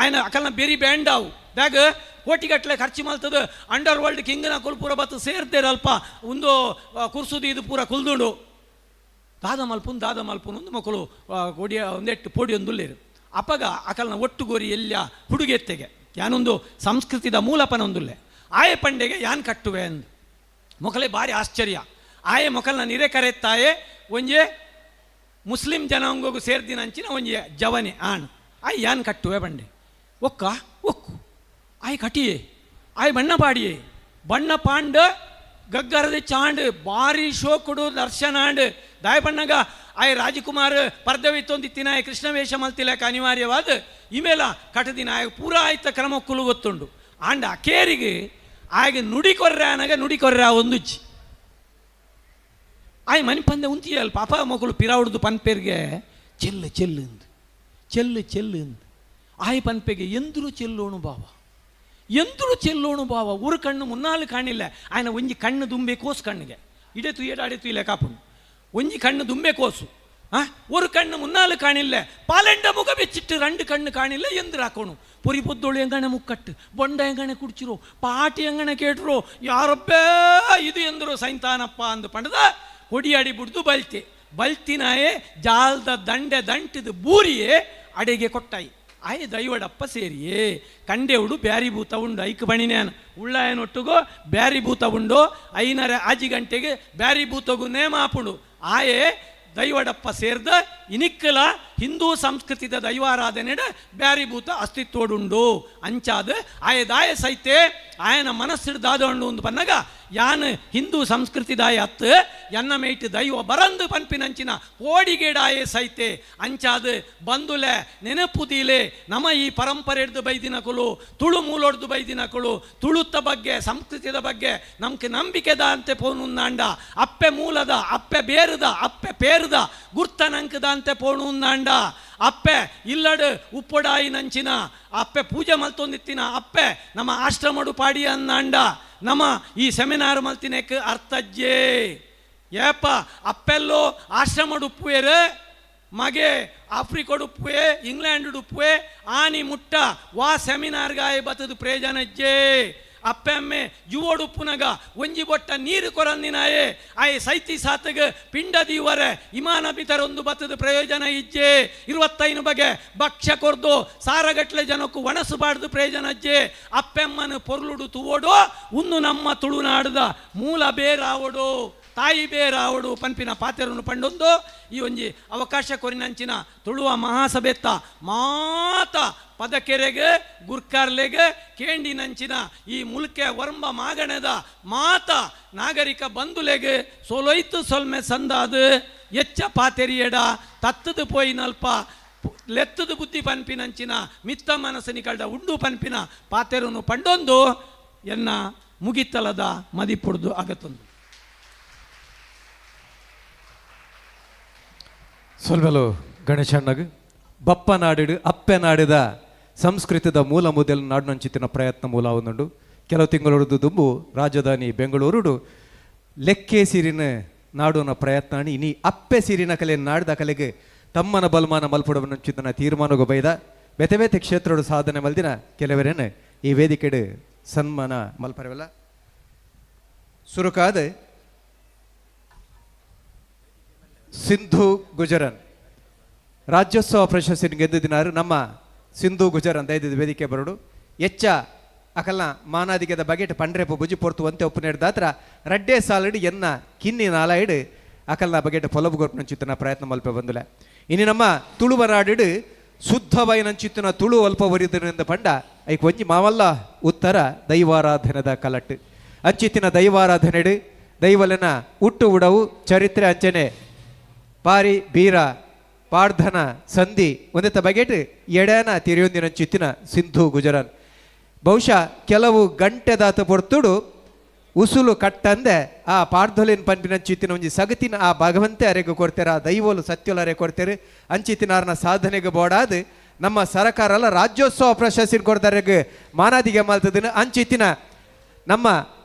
ఆయన అకల్న ಬೆರಿ ಬ್ಯಾಂಡಾವು ಬ್ಯಾಗ ಕೋಟಿಗಟ್ಟಲೆ ಖರ್ಚು ಮಲ್ತದ ಅಂಡರ್ ವರ್ಲ್ಡ್ ಕಿಂಗ್ನ ಕುಲ್ಪುರ ಬತ್ತು ಸೇರ್ತೇರ ಅಲ್ಪ ಒಂದು ಕುರ್ಸುದು ಇದು ಪೂರ ಕುಲ್ದುಂಡು ದಾದ ಮಲ್ಪುನ್ ಒಂದು ಮಕ್ಕಳು ಕೊಡಿಯ ಒಂದೆಟ್ಟು ಪೋಡಿ ಒಂದುಲ್ಲೇರು ಅಪ್ಪಗ ಅಕಲ್ನ ಒಟ್ಟುಗೋರಿ ಎಲ್ಲ ಹುಡುಗೆತ್ತೆಗೆ ಯಾನೊಂದು ಸಂಸ್ಕೃತಿದ ಮೂಲಪನ ಒಂದುಲ್ಲೆ ಆಯೆ ಪಂಡೆಗೆ ಯಾನ್ ಕಟ್ಟುವೆ ಅಂದು ಮೊಕಲೆ ಭಾರಿ ಆಶ್ಚರ್ಯ ಆಯೆ ಮೊಕಲ್ನ ನಿರೆ ಕರೆತ್ತಾಯೆ ಒಂಜೆ ಮುಸ್ಲಿಂ ಜನಾಂಗಗೂ ಸೇರ್ದಿನಂಚಿನ ಒಂಜೆ ಜವನೆ ಆಣ್ ಆಯ್ ಯಾನ್ ಕಟ್ಟುವೆ ಬಂಡೆ ಒಕ್ಕ ಒಕ್ಕು ಆಯ್ ಕಟಿಯೇ ಆಯ್ ಬಣ್ಣ ಪಾಡಿಯೇ ಬಣ್ಣ ಪಾಂಡ ಗಗ್ಗರದೆ ಚಾಂಡ್ ಭಾರಿ ಶೋಕುಡು ದರ್ಶನಾಂಡ್ ದಾಯ ಬಣ್ಣಗ ಆಯ್ ರಾಜಕುಮಾರ್ ಪರ್ದವಿತ್ತೊಂದಿತ್ತಿನ ಆಯ್ ಕೃಷ್ಣ ವೇಷ ಮಲ್ತಿಲಕ ಅನಿವಾರ್ಯವಾದ ಇಮೇಲ ಕಟದಿನ ಆಯ್ ಪೂರ ಆಯ್ತ ಕ್ರಮಕ್ಕುಲು ಗೊತ್ತುಂಡು ಆಂಡ ಕೇರಿಗೆ ಆಯ್ಗೆ ನುಡಿ ಕೊರ್ರೆ ಅನಗ ನುಡಿ ಕೊರ್ರೆ ಒಂದುಚ್ಚಿ ಆಯ್ ಮನೆ ಪಂದೆ ಉಂತಿಯಲ್ ಪಾಪ ಮಕ್ಕಳು ಪಿರಾವುಡ್ದು ಪನ್ಪೇರ್ಗೆ ಚೆಲ್ಲು ಚೆಲ್ಲು ಚೆಲ್ಲು ಆಯ್ ಪನ್ಪೆಗೆ ಎಂದ್ರು ಚೆಲ್ಲೋಣು ಬಾವ ಊರು ಕಣ್ಣು ಮುನ್ನಾಲು ಕಾಣಿಲ್ಲ ಆಯ್ನ ಒಂಜಿ ಕಣ್ಣು ದುಂಬೆ ಕೋಸು ಕಣ್ಣಿಗೆ ಇಡೆತು ಏಡಾಡೆತು ಇಲ್ಲ ಕಾಪುಂಡು ಒಂಜಿ ಕಣ್ಣು ದುಂಬೆ ಕೋಸು ஒரு கண்ணு முன்னாலு காணில்ல பாலண்ட முக வச்சிட்டு 2 கண்ணு காணில்ல ಎಂದ್ರಾಕೋಣು ಪುರಿ ಪೊದ್ದೋಳು ಎಂಗಣೆ ಮುಕ್ಕಟ್ಟು ಬೊಂಡ ಎಂಗಣೆ ಕುಡ್ಚಿರೋ ಪಾಟಿ ಎಂಗಣೆ ಕೇಟ್ರೋ ಯಾರೊಬ್ಬೇ ಇದು ಎಂದರು ಸೈಂತಾನಪ್ಪ ಅಂದು ಪಂಡದ ಕೊಡಿಯಾಡಿ ಬಿಡ್ದು ಬಲ್ತಿನಾಯೇ ಜಾಲ್ದ ದಂಟಿದು ಬೂರಿಯೇ ಅಡೆಗೆ ಕೊಟ್ಟಾಯಿ ಆಯ್ ದೈವಡಪ್ಪ ಸೇರಿಯೇ ಕಂಡೆವುಡು ಬ್ಯಾರಿ ಭೂತ ಉಂಡು ಐಕ್ ಬಣಿನೇನ ಉಳ್ಳಾಯನೊಟ್ಟುಗೋ ಬ್ಯಾರಿ ಭೂತ ಉಂಡು 5:30 ಗಂಟೆಗೆ ಬ್ಯಾರಿ ಭೂತಗೂ ನೇಮ ಆಪುಂಡು ಆಯೇ ದೈವಡಪ್ಪ ಸೇರ್ದ ಇನಿಕ್ಕಲ ಹಿಂದೂ ಸಂಸ್ಕೃತಿದ ದೈವಾರಾಧನೆ ಬ್ಯಾರಿಭೂತ ಅಸ್ತಿತ್ವಡುಂಡು ಅಂಚಾದ ಆಯದಾಯ ಸೈತೆ ಆಯನ ಮನಸ್ಸಿಡ್ದಾದೊಂಡು ಒಂದು ಬನ್ನಗ ಯಾನ್ ಹಿಂದೂ ಸಂಸ್ಕೃತಿದಾಯ ಹತ್ತು ಎನ್ನ ಮೇಯ್ಟ್ ದೈವ ಬರಂದು ಪನ್ಪಿನಂಚಿನ ಓಡಿಗೇಡಾಯೇ ಸೈತೆ ಅಂಚಾದ ಬಂದುಲೆ ನೆನಪುದೀಲೆ ನಮ್ಮ ಈ ಪರಂಪರೆ ಹಿಡ್ದು ಬೈದಿನಕುಲು ತುಳು ಮೂಲೊಡ್ದು ಬೈದಿನಕುಲು ತುಳುತ್ತ ಬಗ್ಗೆ ಸಂಸ್ಕೃತಿದ ಬಗ್ಗೆ ನಮ್ಗೆ ನಂಬಿಕೆದ ಅಂತೆ ಪೋನುಂದಾಂಡ ಅಪ್ಪೆ ಮೂಲದ ಅಪ್ಪೆ ಬೇರದ ಅಪ್ಪೆ ಪೇರದ ಗುರ್ತನಂಕದ ಅಂತೆ ಪೋನುಂದಾಂಡ ಅಪ್ಪೆ ಇಲ್ಲಡು ಉಪ್ಪೊಡಾಯಿ ನಂಚಿನ ಅಪ್ಪೆ ಪೂಜೆ ಮಲ್ತೊಂದಿತ್ತಿನ ಅಪ್ಪೆ ನಮ್ಮ ಆಶ್ರಮಡು ಪಾಡಿ ಅಂದಾಂಡ ನಮ್ಮ ಈ ಸೆಮಿನಾರ್ ಮಲ್ತಿನೆಕ್ ಅರ್ಥಜ್ಜೆ ಏಪ ಅಪ್ಪೆಲ್ಲೋ ಆಶ್ರಮಡು ಉಪ್ಪುವೇರು ಮಗೆ ಆಫ್ರಿಕಾಡು ಉಪ್ಪುವೆ ಇಂಗ್ಲೆಂಡ್ ಉಪ್ಪುವೆ ಆನಿ ಮುಟ್ಟ ವಾ ಸೆಮಿನಾರ್ಗಾಯ ಬತ್ತದು ಪ್ರಯೋಜನಜ್ಜೆ ಅಪ್ಪೆಮ್ಮೆ ಜುವೋಡು ಉಪ್ಪುನಗ ಒಂಜಿ ಬೊಟ್ಟ ನೀರು ಕೊರಂದಿನಾಯೇ ಆಯೆ ಸೈತಿ ಸಾತಗ ಪಿಂಡ ದೀವರೆ ಇಮಾನ ಬಿತರೊಂದು ಬತ್ತದ ಪ್ರಯೋಜನ ಇಜ್ಜೆ 25 ಬಗೆ ಭಕ್ಷ್ಯ ಕೊರ್ದು ಸಾರಗಟ್ಲೆ ಜನಕ್ಕೂ ಒಣಸಬಾರ್ದು ಪ್ರಯೋಜನ ಅಜ್ಜೆ ಅಪ್ಪೆಮ್ಮನ ಪೊರ್ಲುಡು ತುವೋಡು ಉನ್ನು ನಮ್ಮ ತುಳುನಾಡದ ಮೂಲ ಬೇರಾವಡು ತಾಯಿ ಬೇರಾವಡು ಪನ್ಪಿನ ಪಾತೆರನ್ನು ಪಂಡೊಂದು ಈ ಒಂಜಿ ಅವಕಾಶ ಕೊರಿನಂಚಿನ ತುಳುವ ಮಹಾಸಭೆತ್ತ ಮಾತ ಪದಕೆರೆಗೆ ಗುರ್ಕಾರ್ಲೆಗೆ ಕೇಂಡಿನಂಚಿನ ಈ ಮುಲ್ಕೆ ವರ್ಮ ಮಾಗಣದ ಮಾತ ನಾಗರಿಕ ಬಂಧುಲೆಗೆ ಸೋಲೊಯ್ತು ಸೊಲ್ಮೆ ಸಂದಾದು ಎಚ್ಚ ಪಾತೆರಿಯಡ ತತ್ತದು ಪೋಯಿನಲ್ಪ ಲೆತ್ತದು ಬುದ್ಧಿ ಪನ್ಪಿನಂಚಿನ ಮಿತ್ತ ಮನಸ್ಸನಿಕಲ್ಡ ಉಂಡು ಪನ್ಪಿನ ಪಾತೆರನ್ನು ಪಂಡೊಂದು ಎನ್ನ ಮುಗಿತಲದ ಮದಿಪುಡ್ದು ಆಗತ್ತೊಂದು ಸೊಲ್ಮೆಲು ಗಣೇಶಣ್ಣಗ್ ಬಪ್ಪ ನಾಡಿಡು ಅಪ್ಪೆ ನಾಡಿದ ಸಂಸ್ಕೃತದ ಮೂಲ ಮೊದಲು ನಾಡಿನಂಚಿತ್ತಿನ ಪ್ರಯತ್ನ ಮೂಲ ಒಂದುಂಡು ಕೆಲವು ತಿಂಗಳೊಡ್ದು ದುಂಬು ರಾಜಧಾನಿ ಬೆಂಗಳೂರುಡು ಲೆಕ್ಕೆ ಸಿರಿನ ನಾಡುನ ಪ್ರಯತ್ನ ಇನಿ ಅಪ್ಪೆ ಸಿರಿನ ಕಲೆ ನಾಡಿದ ಕಲೆಗೆ ತಮ್ಮನ ಬಲ್ಮಾನ ಮಲ್ಪುಡವನಂಚಿತ್ತಿನ ತೀರ್ಮಾನಗೂ ಬೈದ ಬೇತೆ ಬೇತೆ ಕ್ಷೇತ್ರಡು ಸಾಧನೆ ಮಲ್ದಿನ ಕೆಲವರೇನು ಈ ವೇದಿಕೆಡು ಸನ್ಮಾನ ಮಲ್ಪರವಲ್ಲ ಸುರುಕಾದ ಸಿಂಧು ಗುಜರನ್ ರಾಜ್ಯೋತ್ಸವ ಪ್ರಶಸ್ತಿ ಗೆದ್ದಿನಾರು ನಮ್ಮ ಸಿಂಧು ಗುಜರನ್ ದೈದ ವೇದಿಕೆ ಬರಡು ಎಚ್ಚ ಅಕಲ್ನ ಮಾನಾದಿಗೆದ ಬಗೆಟ್ ಪಂಡ್ರೆಪು ಬುಜಿ ಪೊರ್ತು ಒಂತೆ ಒಪ್ಪು ನೀಡಿದಾತ್ರ ರಡ್ಡೆ ಸಾಲಡು ಎನ್ನ ಕಿನ್ನಿ ನಾಲಾಯಿಡು ಅಕಲ್ನ ಬಗೆಟ್ ಪೊಲಬು ಗೊರ್ಪನಂಚಿತ್ತಿನ ಪ್ರಯತ್ನ ಮಲ್ಪೆ ಬಂದುಲೆ ಇನ್ನು ನಮ್ಮ ತುಳುವ ನಾಡಿಡು ಶುದ್ಧವೈನಂಚಿತ್ತಿನ ತುಳು ಅಲ್ಪ ಒರಿದರಿಂದ ಪಂಡ ಐಕ್ ಒಂಜಿ ಮಾವಲ್ಲ ಉತ್ತರ ದೈವಾರಾಧನೆದ ಕಲಟ್ಟು ಅಂಚಿತ್ತಿನ ದೈವಾರಾಧನೆಡು ದೈವಲನ ಹುಟ್ಟು ಉಡವು ಚರಿತ್ರೆ ಅಂಚನೆ ಪಾರಿ ಬೀರ ಪಾರ್ಧನ ಸಂಧಿ ಒಂದೆತ್ತ ಬಗೆಟ್ ಎಡೆನ ತಿರಿಯೊಂದಿನ ಚಿತ್ತಿನ ಸಿಂಧು ಗುಜರನ್ ಬಹುಶಃ ಕೆಲವು ಗಂಟೆದಾತ ಪೊರ್ತುಡು ಉಸುಲು ಕಟ್ಟಂದೆ ಆ ಪಾರ್ಧೊಲಿನ ಪನ್ಪಿನ ಚಿತ್ತಿನ ಒಂಜಿ ಸಗತಿನ ಆ ಭಗವಂತೆ ಅರೆಗೆ ಕೊಡ್ತಾರೆ ಆ ದೈವಲು ಸತ್ಯಲು ಅರೆ ಕೊಡ್ತಾರೆ ಅಂಚಿತ್ತಿನಾರನ ಸಾಧನೆಗೆ ಬೋಡಾದು ನಮ್ಮ ಸರ್ಕಾರ ಎಲ್ಲ ರಾಜ್ಯೋತ್ಸವ ಪ್ರಶಸ್ತಿ ಕೊಡ್ತಾರೆಗೆ ಮಾನಾದಿಗೆ ಮಲ್ತದಿನ ಅಂಚಿತ್ತಿನ ನಮ್ಮ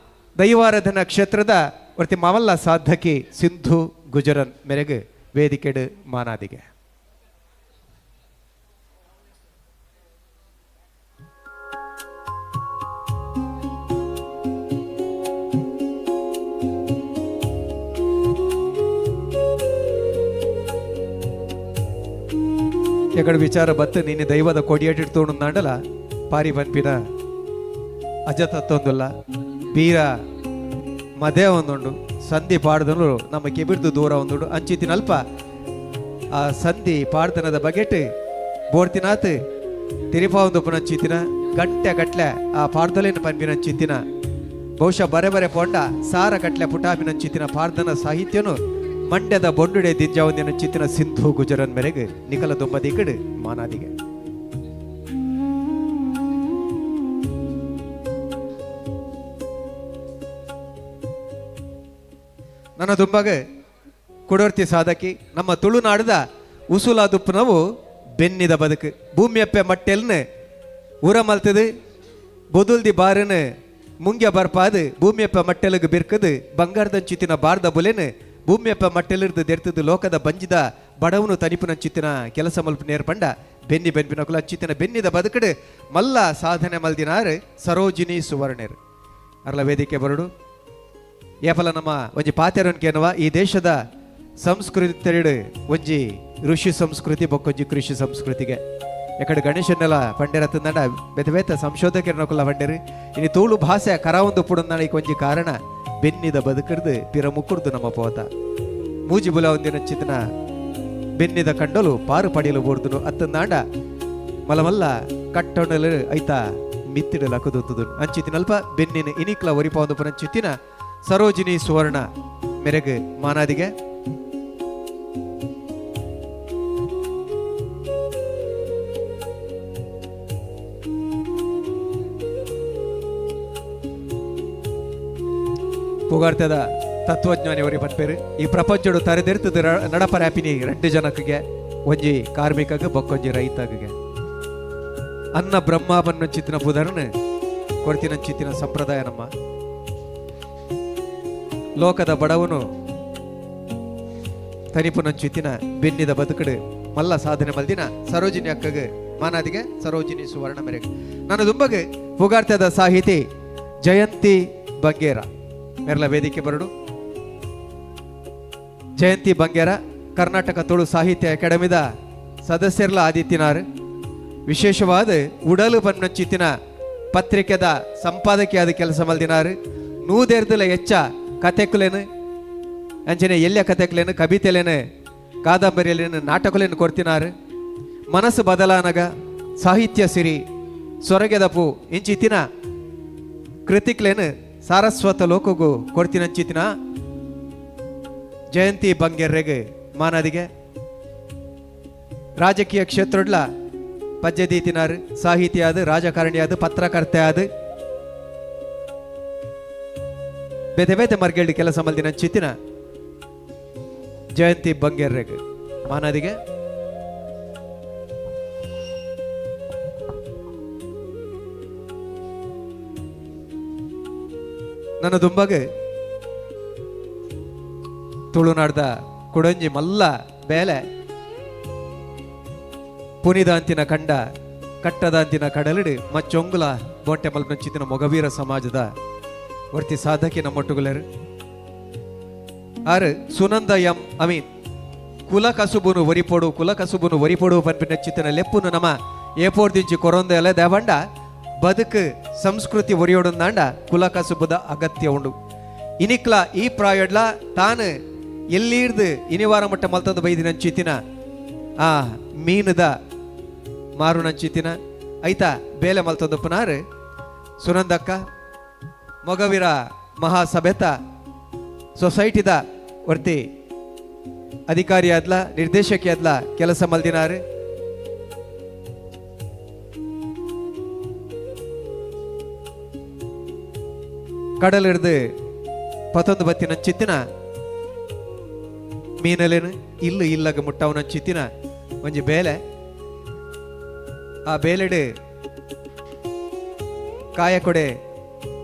ದೈವಾರಾಧನಾ ಕ್ಷೇತ್ರದ ಒರ್ತಿ ಮಾವಲ್ಲ ಸಾಧಕಿ ಸಿಂಧು ಗುಜರನ್ ಮೇರೆಗೆ ವೇದಿಕೆಡು ಮಾನಾದಿಗೆ ಎಕಡೆ ವಿಚಾರ ಬತ್ತು ನಿನ್ನೆ ದೈವದ ಕೊಡಿಯೇಟಿಡ್ತೋಣ ನಾಡಲ ಪಾರಿ ಪನ್ಪಿನ ಅಜತತ್ತೊಂದುಲ್ಲ ಬೀರ ಮದೆ ಒಂದುಂಡು ಸಂಧಿ ಪಾಡ್ದನು ನಮ್ಮ ಕೆಬಿಡ್ದು ದೂರ ಒಂದುಂಡು ಅಂಚಿತ್ತಿನಲ್ಪ ಆ ಸಂಧಿ ಪಾಡ್ದನದ ಬಗೆಟ್ ಬೋಡ್ತಿನಾತ್ ತಿರಿಪಾ ಒಂದು ಪುನಂಚಿತ್ತಿನ ಗಂಟೆ ಗಟ್ಲೆ ಆ ಪಾಡ್ದಲಿನ ಪನ್ಪಿನಂಚಿತ್ತಿನ ಬಹುಶಃ ಬರೆ ಬರೆ ಪೊಂಡ ಸಾರ ಗಟ್ಲೆ ಪುಟಾಪಿನಂಚಿತ್ತಿನ ಪಾಡ್ದನ ಸಾಹಿತ್ಯನು ಮಂಡ್ಯದ ಬೊಂಡುಡೆ ದಿಜ್ಜಾವಂದಿನ ಚಿತ್ತಿನ ಸಿಂಧು ಗುಜರನ್ ಮೇರೆಗೆ ನಿಖಲ ದೊಂಬದಿಗಡು ಮಾನಾದಿಗೆ ನನ್ನ ದುಂಬಗೆ ಕುಡೋರ್ತಿ ಸಾಧಕಿ ನಮ್ಮ ತುಳುನಾಡದ ಉಸುಲಾದುಪ್ಪು ನಾವು ಬೆನ್ನಿದ ಬದುಕು ಭೂಮಿಯಪ್ಪೆ ಮಟ್ಟೆಲ್ನ ಊರ ಮಲ್ತದು ಬೊದುಲ್ದಿ ಬಾರನು ಮುಂಗ್ಯ ಬರ್ಪಾದು ಭೂಮಿಯಪ್ಪ ಮಟ್ಟೆಲಿಗೆ ಬಿರ್ಕದು ಬಂಗಾರದ ಚಿತ್ತಿನ ಬಾರ್ದ ಬುಲೆನು ಭೂಮಿಯಪ್ಪ ಮಟ್ಟೆಲಿರ್ದು ದೆರ್ತದು ಲೋಕದ ಬಂಜಿದ ಬಡವನು ತನಿಪುನ ಚಿತ್ತಿನ ಕೆಲಸ ಮಲ್ಪ ನೇರ್ಪಂಡ ಬೆನ್ನಿ ಬೆನ್ಪಿನ ಕುಲ ಚಿತ್ತಿನ ಬೆನ್ನಿದ ಬದುಕಡು ಮಲ್ಲ ಸಾಧನೆ ಮಲ್ದಿನಾರು ಸರೋಜಿನಿ ಸುವರ್ಣರು ಅರ್ಲ ವೇದಿಕೆ ಬರಡು ಏಪಲ ನಮ್ಮ ಒಂಜಿ ಪಾತೆರನ್ಕೇನವ ಈ ದೇಶದ ಸಂಸ್ಕೃತಿ ಒಂಜಿ ಋಷಿ ಸಂಸ್ಕೃತಿ ಬೊಕ್ಕೊಂಜಿ ಕೃಷಿ ಸಂಸ್ಕೃತಿಗೆ ಎಕಡೆ ಗಣೇಶನ್ನೆಲ್ಲ ಪಂಡೆರತ್ತಂದ ಬೇತೆ ಬೇತೆ ಸಂಶೋಧಕರನ್ನಕುಲ್ಲ ಪಂಡೆರು ಇನ್ನು ತೂಳು ಭಾಷೆ ಕರಾವೊಂದು ಪುಡಂದಾಣ ಈ ಕೊಂಜಿ ಕಾರಣ ಬೆನ್ನಿದ ಬದುಕರ್ದು ಪಿರ ಮುಕ್ಕುರ್ದು ನಮ್ಮ ಪೋತ ಮೂಜಿ ಬುಲ ಒಂದಿನ ಚಿತ್ತನ ಬೆನ್ನಿದ ಕಂಡಲು ಪಾರು ಪಡೆಯಲು ಬೋರ್ದುನು ಅತ್ತಂದಾಂಡ ಮಲಮಲ್ಲ ಕಟ್ಟೊಂಡಲು ಐತ ಮಿತ್ತಿಡಲು ಅಕುದುತ್ತದು ಅಂಚಿತಿನಲ್ಪ ಬೆನ್ನಿನ ಇನಿಕ್ಲ ಒರಿಪಾಂದು ಪುನಂಚಿತ್ತಿನ ಸರೋಜಿನಿ ಸುವರ್ಣ ಮೆರೆಗೆ ಮಾನಾದಿಗೆ ಪುಗಾರ್ತದ ತತ್ವಜ್ಞಾನಿ ಅವರಿ ಪನ್ಪೇರು ಈ ಪ್ರಪಂಚಡು ತರೆದೆರ್ತದ ನಡಪರ್ಯಾಪಿನಿ 2 ಜನಕ್ಕೆ ಒಂಜಿ ಕಾರ್ಮಿಕಗೆ ಬೊಕ್ಕೊಂಜಿ ರೈತಗೆ ಅನ್ನ ಬ್ರಹ್ಮಾಪನ್ನಂಚಿತ್ತಿನ ಬುಧರನ್ ಕೊಡ್ತಿನಂಚಿತ್ತಿನ ಸಂಪ್ರದಾಯ ನಮ್ಮ ಲೋಕದ ಬಡವನು ತನಿಪುನಂಚಿತ್ತಿನ ಬೆನ್ನಿದ ಬದುಕಡು ಮಲ್ಲ ಸಾಧನೆ ಮಲ್ದಿನ ಸರೋಜಿನಿ ಅಕ್ಕಗೆ ಮಾನಾದಿಗೆ ಸರೋಜಿನಿ ಸುವರ್ಣ ಮೆರೆಗೆ ನಾನು ದುಂಬಗೆ ಪುಗಾರ್ತದ ಸಾಹಿತಿ ಜಯಂತಿ ಬಂಗೇರ ಮೆರ್ಲ ವೇದಿಕೆ ಬರಡು ಜಯಂತಿ ಬಂಗೇರ ಕರ್ನಾಟಕ ತುಳು ಸಾಹಿತ್ಯ ಅಕಾಡೆಮಿದ ಸದಸ್ಯರ್ಲ ಆದಿತ್ಯನಾರ್ ವಿಶೇಷವಾದ ಉಡಲು ಪನ್ನಂಚಿತ್ತಿನ ಪತ್ರಿಕೆದ ಸಂಪಾದಕಿಯಾದ ಕೆಲಸ ಮಲ್ದಿನಾರು ನೂದೆರ್ದಲ ಹೆಚ್ಚ ಕಥೆಕುಲೇನು ಅಂಚನೆ ಎಲ್ಯ ಕಥೆಕುಲೇನು ಕವಿತೆಲೇನು ಕಾದಂಬರಿಯಲ್ಲೇನು ನಾಟಕಲೇನು ಕೊಡ್ತಿನಾರು ಮನಸ್ಸು ಬದಲಾನಗ ಸಾಹಿತ್ಯ ಸಿರಿ ಸೊರಗೆದಪು ಇಂಚಿತ್ತಿನ ಕೃತಿಕ್ಲೇನು ಸಾರಸ್ವತ ಲೋಕಗೂ ಕೊಡ್ತಿನಂಚಿತ್ತಿನ ಜಯಂತಿ ಬಂಗೇರ್ರೆಗೆ ಮಾನದಿಗೆ ರಾಜಕೀಯ ಕ್ಷೇತ್ರಡ್ಲ ಪದ್ಯದೀತಿನಾರು ಸಾಹಿತಿ ಆದ ರಾಜಕಾರಣಿ ಆದ ಪತ್ರಕರ್ತೆ ಆದ ಬೇತೆ ಬೇತೆ ಮರ್ಗೇಳಿ ಕೆಲಸ ಮಲ್ದಿನ ಚಿತ್ತಿನ ಜಯಂತಿ ಬಂಗೇರ್ರೆಗೆ ಮಾನದಿಗೆ ನನ್ನ ದುಂಬಗೆ ತುಳುನಾಡ್ದ ಕುಡಂಜಿ ಮಲ್ಲ ಬೇಲೆ ಪುನಿದಾಂತಿನ ಕಂಡ ಕಟ್ಟದಾಂತಿನ ಕಡಲಿಡು ಮಚ್ಚೊಂಗುಲ ಬೋಂಟೆ ಮಲ್ಪಂಚಿತ್ತಿನ ಮೊಗವೀರ ಸಮಾಜದ ವರ್ತಿ ಸಾಧಕಿ ನಮ್ಮೊಟ್ಟುಗುಲರು ಆರು ಸುನಂದ ಎಂ ಅಮೀನ್ ಕುಲ ಕಸುಬುನು ಒರಿಪೊಡು ಪನ್ಪಿನ ಚಿತ್ತನ ಲೆಪ್ಪುನು ನಮ್ಮ ಏಪೋರ್ದಿಂಚಿ ಕೊರೊಂದ ಎಲ್ಲ ದೇವಂಡ ಬದುಕು ಸಂಸ್ಕೃತಿ ಒರಿಯೋಡಂದಾಂಡ ಕುಲ ಕಸುಬುದ ಅಗತ್ಯ ಉಂಡು ಇನಿಕ್ಲ ಈ ಪ್ರಾಯಡ್ಲ ತಾನು ಎಲ್ಲಿರ್ದು ಇನಿವಾರ ಮಟ್ಟ ಮಲ್ತಂದು ಬೈದಿನಂಚಿತ್ತಿನ ಆ ಮೀನದ ಮಾರುನಂಚಿತ್ತಿನ ಐತ ಬೇಲೆ ಮಲ್ತಂದು ಪುನಾರು ಸುನಂದಕ್ಕ ಮೊಗವೀರ ಮಹಾಸಭೆತ ಸೊಸೈಟಿದ ವರ್ತಿ ಅಧಿಕಾರಿ ಆದ್ಲ ನಿರ್ದೇಶಕಿ ಆದ್ಲ ಕೆಲಸ ಮಲ್ದಿನಾರು ಕಡಲಿಡ್ದು ಪತೊಂದು ಬತ್ತಿನ ಚಿತ್ತಿನ ಮೀನಲೇನು ಇಲ್ಲು ಇಲ್ಲಗ ಮುಟ್ಟವನ ಚಿತ್ತಿನ ಒಂಜಿ ಬೇಲೆ ಆ ಬೇಲೆಡು ಕಾಯಕೊಡೆ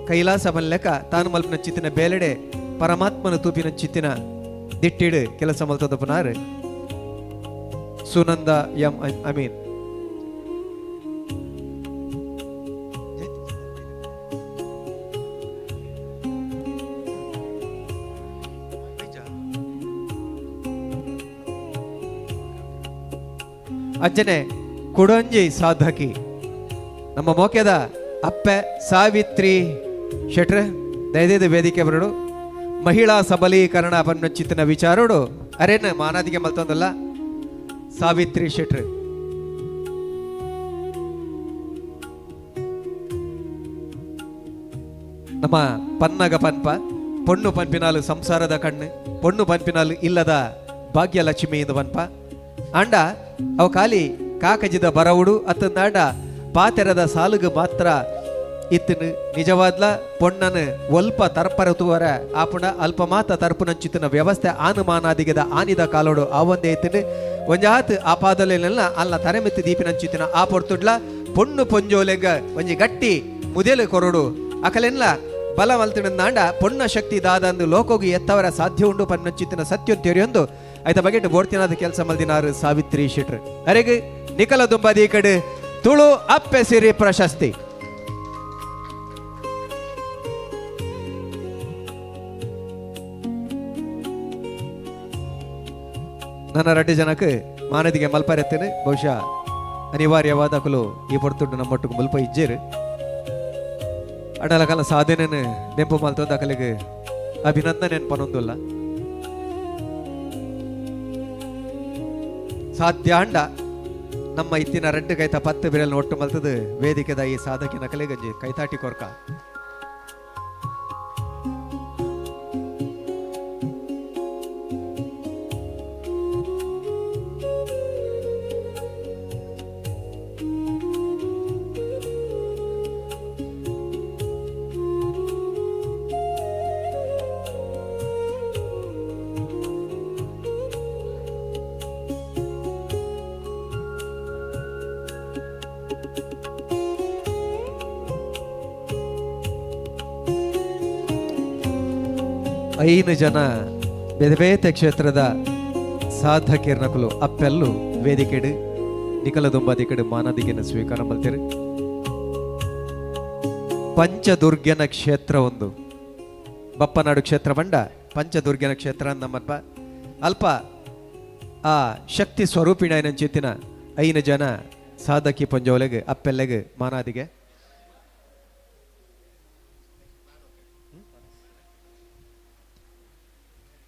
ಕೈಲಾಸ ಮಲ್ಲೆಕ ತಾನು ಮಲ್ಪಿನ ಚಿತ್ತಿನ ಬೇಲೆಡೆ ಪರಮಾತ್ಮನ ತೂಪಿನ ಚಿತ್ತಿನ ದಿಟ್ಟಿಡು ಕೆಲಸ ಮಲ್ತದ ಪುನಾರು ಸುನಂದ ಎಂ ಅಮೀನ್ ಅಜ್ಜನೆ ಕುಡಂಜಿ ಸಾಧಕಿ ನಮ್ಮ ಮೋಕೆದ ಅಪ್ಪೆ ಸಾವಿತ್ರಿ ಶೆಟ್ರೆ ದಯದೇದ ವೇದಿಕೆ ಬರಡು ಮಹಿಳಾ ಸಬಲೀಕರಣ ಪನ್ನಚ್ಚಿತ್ತಿನ ವಿಚಾರೋಡು ಅರೇನ ಮಾನಾದಿಗೆ ಮಲ್ತೊಂದಲ್ಲ ಸಾವಿತ್ರಿ ಶೆಟ್ರೆ ನಮ್ಮ ಪನ್ನಗ ಪನ್ಪ ಪೊಣ್ಣು ಪನ್ಪಿನಾಲು ಸಂಸಾರದ ಕಣ್ಣು ಪೊಣ್ಣು ಪನ್ಪಿನಾಲು ಇಲ್ಲದ ಭಾಗ್ಯಲಕ್ಷ್ಮಿ ಎಂದು ಪನ್ಪ ಅಂಡ ಅವ ಖಾಲಿ ಕಾಕಜಿದ ಬರವುಡು ಅತ್ತಂದಾಂಡ ಪಾತೆರದ ಸಾಲುಗು ಮಾತ್ರ ಇತ್ತನು ನಿಜವಾದ್ಲ ಪೊಣ್ಣನ ಒಲ್ಪ ತರ್ಪರತುವರ ಆಪುಣ ಅಲ್ಪ ಮಾತ ತರ್ಪುನಂಚಿತ್ತಿನ ವ್ಯವಸ್ಥೆ ಆನುಮಾನಾದಿಗೆದ ಆನಿದ ಕಾಲೋಡು ಆವಂದೇ ಇತ್ತನು ಒಂಜಾತ್ ಆ ಪಾದಲೆಲ್ಲ ಅಲ್ಲ ತರೆಮೆತ್ತಿ ದೀಪಿನಂಚಿತ್ತಿನ ಆ ಪೊರ್ತುಡ್ಲ ಪೊಣ್ಣು ಪೊಂಜೋಲೆಗ ಒಂಜಿ ಗಟ್ಟಿ ಮುದೆಲು ಕೊರಡು ಅಕಲೆಲ್ಲ ಬಲ ಮಲ್ತಿನಂದಾಂಡ ಪೊಣ್ಣ ಶಕ್ತಿ ದಾದಂದು ಲೋಕೋಗಿ ಎತ್ತವರ ಸಾಧ್ಯ ಉಂಡು ಪನ್ನಂಚಿತ್ತಿನ ಸತ್ಯ ತೆರೆಯೊಂದು ಐತ ಬಗೆಟ್ ಬೋರ್ತಿನಾದ ಕೆಲಸ ಮಲ್ದಿನಾರು ಸಾವಿತ್ರಿ ಶೆಟ್ರು ಅರೆಗೆ ನಿಖಲ ದುಂಬದಿ ಕಡೆ ತುಳು ಅಪ್ಪೆ ಸಿರಿ ಪ್ರಶಸ್ತಿ ನನ್ನ 2 ಜನಕ್ಕೆ ಮಾನದಿಗೆ ಮಲ್ಪರೆತ್ತೇನೆ ಬಹುಶಃ ಅನಿವಾರ್ಯವಾದ ಕುಲು ಈ ಪೊರ್ತುಂಡು ನಮ್ಮೊಟ್ಟಿಗೆ ಮುಲ್ಪ ಇಜ್ಜೇರು ಅಡಲ ಕಾಲ ಸಾಧನೆಯನ್ನು ನೆಂಪು ಮಲ್ತೊಂದ ಕಲೆಗೆ ಅಭಿನಂದನೆ ಪನೊಂದಿಲ್ಲ ಸಾಧ್ಯ ಅಂಡ ನಮ್ಮ ಇತ್ತಿನ ರೆಡ್ಡು ಕೈತ 10 ಬಿರಲ್ ಒಟ್ಟು ಮಲ್ತದ ವೇದಿಕೆದ ಈ ಸಾಧಕಿನ ಕಲೆಗಂಜಿ ಕೈತಾಟಿ ಕೊರ್ಕ. ಐದು ಜನ ಬೇರೆ ಬೇರೆ ಕ್ಷೇತ್ರದ ಸಾಧಕಿರ್ನಕಲು ಅಪ್ಪೆಲ್ಲು ವೇದಿಕೆಡು ನಿಕಲ ದುಂಬಾದಿಕೆಡು ಮಾನದಿಗೆನ ಸ್ವೀಕಾರ ಮಲ್ತೀರಿ. ಪಂಚದುರ್ಗ್ಯನ ಕ್ಷೇತ್ರ ಒಂದು ಬಪ್ಪನಾಡು ಕ್ಷೇತ್ರ ಬಂಡ ಪಂಚದುರ್ಗ್ಯನ ಕ್ಷೇತ್ರ ನಮ್ಮಪ್ಪ ಅಲ್ಪ ಆ ಶಕ್ತಿ ಸ್ವರೂಪಿಣ ಚಿತ್ತಿನ ಐದು ಜನ ಸಾಧಕಿ ಪಂಜೋಲೆಗೆ ಅಪ್ಪೆಲ್ಲೆಗೆ ಮಾನಾದಿಗೆ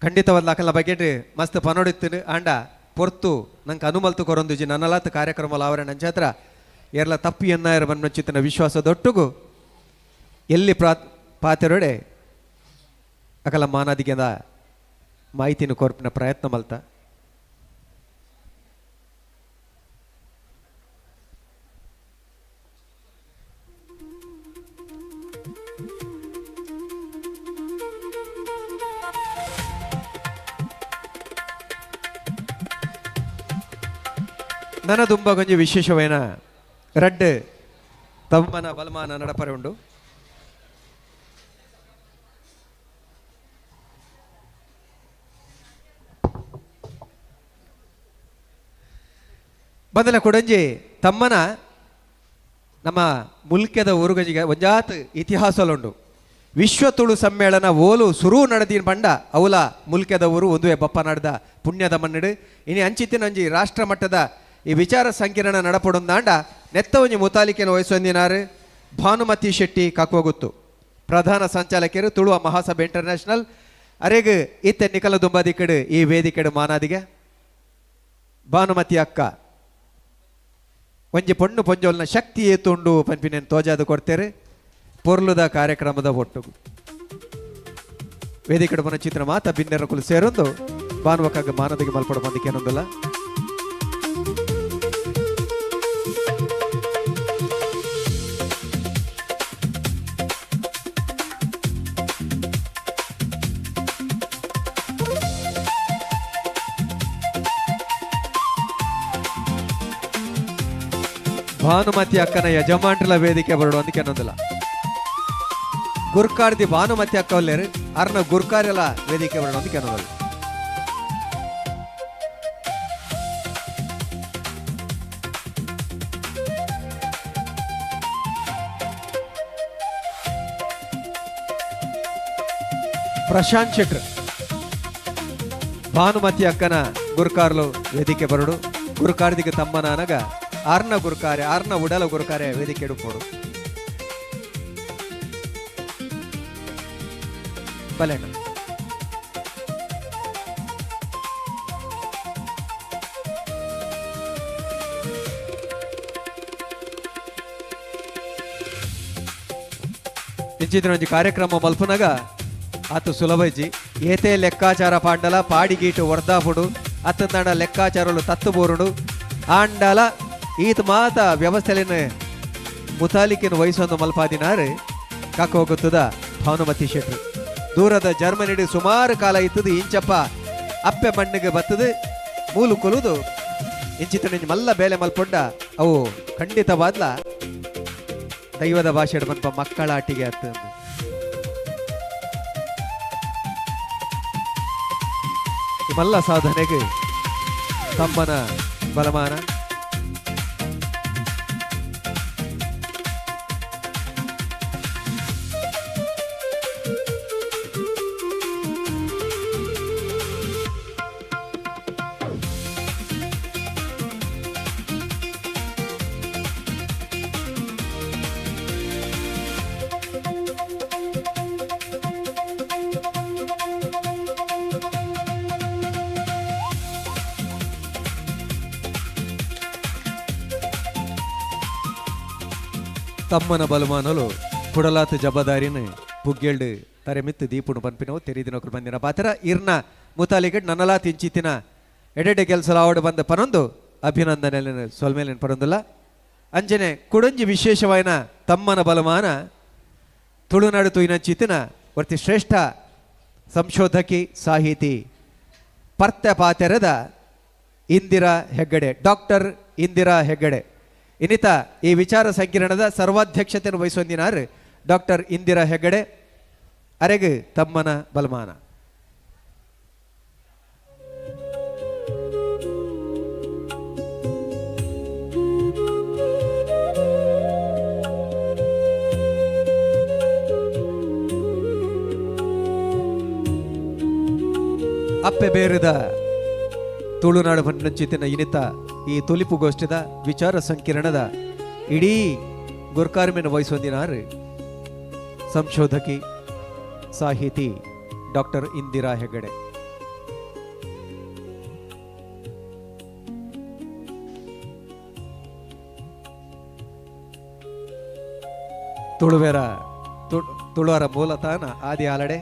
ಖಂಡಿತವಾದ ಅಕಲ ಬಗೆಟ್ ಮಸ್ತ್ ಪನೋಡಿತ್ತು ಆಂಡ ಪೊರ್ತು ನಂಗೆ ಅನುಮಲ್ತು ಕೊರೊಂದುಜಿ ನನ್ನಲಾತ್ ಕಾರ್ಯಕ್ರಮ ಆವರಣ ನಂಚತ್ರ ಎರ್ಲ ತಪ್ಪಿ ಎನ್ನಾಯರ ಬನ್ನೊಚ್ಚಿತ್ತಿನ ವಿಶ್ವಾಸದೊಟ್ಟುಗು ಎಲ್ಲಿ ಪಾತೆರೊಡೆ ಅಕಲ ಮಾನಾದಿಗೆದ ಮಾಹಿತಿನ ಕೊರ್ಪಿನ ಪ್ರಯತ್ನ ಮಲ್ತ ನನ್ನ ತುಂಬ ಕೊಂಚ ವಿಶೇಷವೈನ ರಡ್ ತಮ್ಮನ ಬಲಮಾನ ನಡಪರೆ ಉಂಡು. ಬದಲ ಕೊಡಂಜಿ ತಮ್ಮನ ನಮ್ಮ ಮುಲ್ಕೆದ ಊರುಗಜಿಗೆ ಒಂಜಾತ್ ಇತಿಹಾಸಲುಂಡು. ವಿಶ್ವ ತುಳು ಸಮ್ಮೇಳನ ಓಲು ಸುರು ನಡೆದಿನ ಬಂಡ ಅವಲ ಮುಲ್ಕೆದ ಊರು ಒಂದುವೆ ಬಪ್ಪ ನಡೆದ ಪುಣ್ಯದ ಮನ್ನಡು ಇನಿ ಅಂಚಿತ್ತಿನಂಜಿ ರಾಷ್ಟ್ರ ಮಟ್ಟದ ಈ ವಿಚಾರ ಸಂಕಿರಣ ನಡಪಡೊಂದಾಂಡ ನೆತ್ತ ಒಂಜಿ ಮುತಾಲಿಕೆನ ವಹಿಸೊಂದಿನಾರು ಭಾನುಮತಿ ಶೆಟ್ಟಿ ಕಾಕೋಗುತ್ತು ಪ್ರಧಾನ ಸಂಚಾಲಕಿಯರು ತುಳುವ ಮಹಾಸಭೆ ಇಂಟರ್ನ್ಯಾಷನಲ್ ಅರೆಗ್ ಇತ್ತೆ ನಿಕಲ ದುಂಬಾದಿಕಡು ಈ ವೇದಿಕೆಡು ಮಾನಾದಿಗೆ ಭಾನುಮತಿ ಅಕ್ಕ ಒಂಜಿ ಪೊಣ್ಣು ಪೊಂಜೋಲ್ನ ಶಕ್ತಿ ಏತುಂಡು ಪಂಪಿನೇನು ತೋಜಾದು ಕೊಡ್ತೇರೆ ಪೊರ್ಲುದ ಕಾರ್ಯಕ್ರಮದ ಒಟ್ಟು ವೇದಿಕೆಡು ಮನ ಚಿತ್ರ ಮಾತ ಬಿನ್ನೆರಕುಲು ಸೇರೊಂದು ಭಾನುವಕ್ಕಾಗ ಮಾನದಿಗೆ ಮಲ್ಪಡ ಬಂದಿಕೆ ಏನೊಂದಲ್ಲ. ಭಾನುಮತಿ ಅಕ್ಕನ ಯಜಮಾನ್ರಲ ವೇದಿಕೆ ಬರಡು ಅದಕ್ಕೆ ಅನ್ನೋದಿಲ್ಲ. ಗುರ್ಕಾರ್ದಿ ಭಾನುಮತಿ ಅಕ್ಕ ಒಲ್ಲೇರು ಅರ್ನ ಗುರ್ಕಾರೆಲ್ಲ ವೇದಿಕೆ ಬರಡು ಅದಕ್ಕೆ ಅನ್ನೋದಿಲ್ಲ. ಪ್ರಶಾಂತ್ ಶೆಟ್ರ್ ಭಾನುಮತಿ ಅಕ್ಕನ ಗುರ್ಕಾರ್ಲು ವೇದಿಕೆ ಬರಡು ಗುರ್ಕಾರ್ದಿಗೆ ತಮ್ಮನ ಅನಗ ಆರ್ನ ಗುರುಕಾರೆ ಆರ್ನ ಉಡಲ ಗುರುಕಾರೆ ವೇದಿಕೆ ಎಡುಪೋಡು ಬಲೇನ ಇಂಚಿನ ಒಂಜಿ ಕಾರ್ಯಕ್ರಮ ಮಲ್ಪನಾಗ ಆತು ಸುಲಭಜಿ ಏತೆ ಲೆಕ್ಕಾಚಾರ ಪಾಂಡಲ ಪಾಡಿಗೀಟು ವರ್ದಾಪುಡು ಅತ್ತಂದಾಂಡ ಲೆಕ್ಕಾಚಾರಲು ತತ್ತು ಬೋರುಡು ಆಂಡಲ ಈತ ಮಾತ ವ್ಯವಸ್ಥೆಲಿನ ಮುತಾಲಿಕಿನ ವಯಸ್ಸೊಂದು ಮಲ್ಪಾದಿನಾರು ಕಾಕ ಹೋಗುತ್ತದ ಭಾನುಮತಿ ಶೆಟ್ರು ದೂರದ ಜರ್ಮನಿಡು ಸುಮಾರು ಕಾಲ ಇತ್ತದು ಇಂಚಪ್ಪ ಅಪ್ಪೆ ಮಣ್ಣಿಗೆ ಬತ್ತದು ಮೂಲು ಕೊಲುದು ಇಂಚಿತ ಮಲ್ಲ ಬೇಲೆ ಮಲ್ಪೊಂಡ ಅವು ಖಂಡಿತವಾದ್ಲ ದೈವದ ಭಾಷೆ ಮನ್ಪ ಮಕ್ಕಳ ಆಟಿಗೆ ಅತ್ತ ಮಲ್ಲ ಸಾಧನೆಗೆ ತಮ್ಮನ ಬಲಮಾನ ತಮ್ಮನ ಬಲಮಾನಲು ಕುಡಲಾತ ಜಬದಾರಿನ ಪುಗ್ಗೆಲ್ಡು ತರೆಮಿತ್ತು ದೀಪುಣು ಪನ್ಪಿನವು ತೆರಿದಿನೊಕರು ಬಂದಿನ ಪಾತ್ರ ಇರ್ನ ಮುತಾಲಿಗಡ್ ನನ್ನಲಾ ತಿಂಚಿತ್ತಿನ ಎಡೆಡೆ ಕೆಲಸಲಾವಡು ಬಂದ ಪನೊಂದು ಅಭಿನಂದನೆ ಸೊಲ್ಮೇಲಿನ ಪರೊಂದಿಲ್ಲ ಅಂಜನೆ ಕುಡಂಜಿ ವಿಶೇಷವಾಯಿನ ತಮ್ಮನ ಬಲಮಾನ ತುಳುನಾಡು ತುಯಿನಂಚಿತ್ತಿನ ವರ್ತಿ ಶ್ರೇಷ್ಠ ಸಂಶೋಧಕಿ ಸಾಹಿತಿ ಪರ್ತ್ಯಪಾತೆರದ ಇಂದಿರಾ ಹೆಗ್ಗಡೆ ಡಾಕ್ಟರ್ ಇಂದಿರಾ ಹೆಗ್ಗಡೆ ಇನ್ನಿತ ಈ ವಿಚಾರ ಸಂಕಿರಣದ ಸರ್ವಾಧ್ಯಕ್ಷತೆಯನ್ನು ವಹಿಸೊಂದಿನಾರು ಡಾಕ್ಟರ್ ಇಂದಿರಾ ಹೆಗ್ಗಡೆ ಅರೆಗು ತಮ್ಮನ ಬಲಮಾನ. ಅಪ್ಪೆ ಬೇರಿದ ತುಳುನಾಡು ಪನ್ನಂಚಿತಿನ ಇನಿತ ಈ ತುಲಿಪುಗೋಷ್ಠಿದ ವಿಚಾರ ಸಂಕಿರಣದ ಇಡೀ ಗುರ್ಕಾರ್ಮೆನ ವಹಿಸೊಂದಿನಾರು ಸಂಶೋಧಕಿ ಸಾಹಿತಿ ಡಾಕ್ಟರ್ ಇಂದಿರಾ ಹೆಗ್ಗಡೆ. ತುಳುವರ ಮೂಲತಾನ ಆದಿ ಆಲಡೆ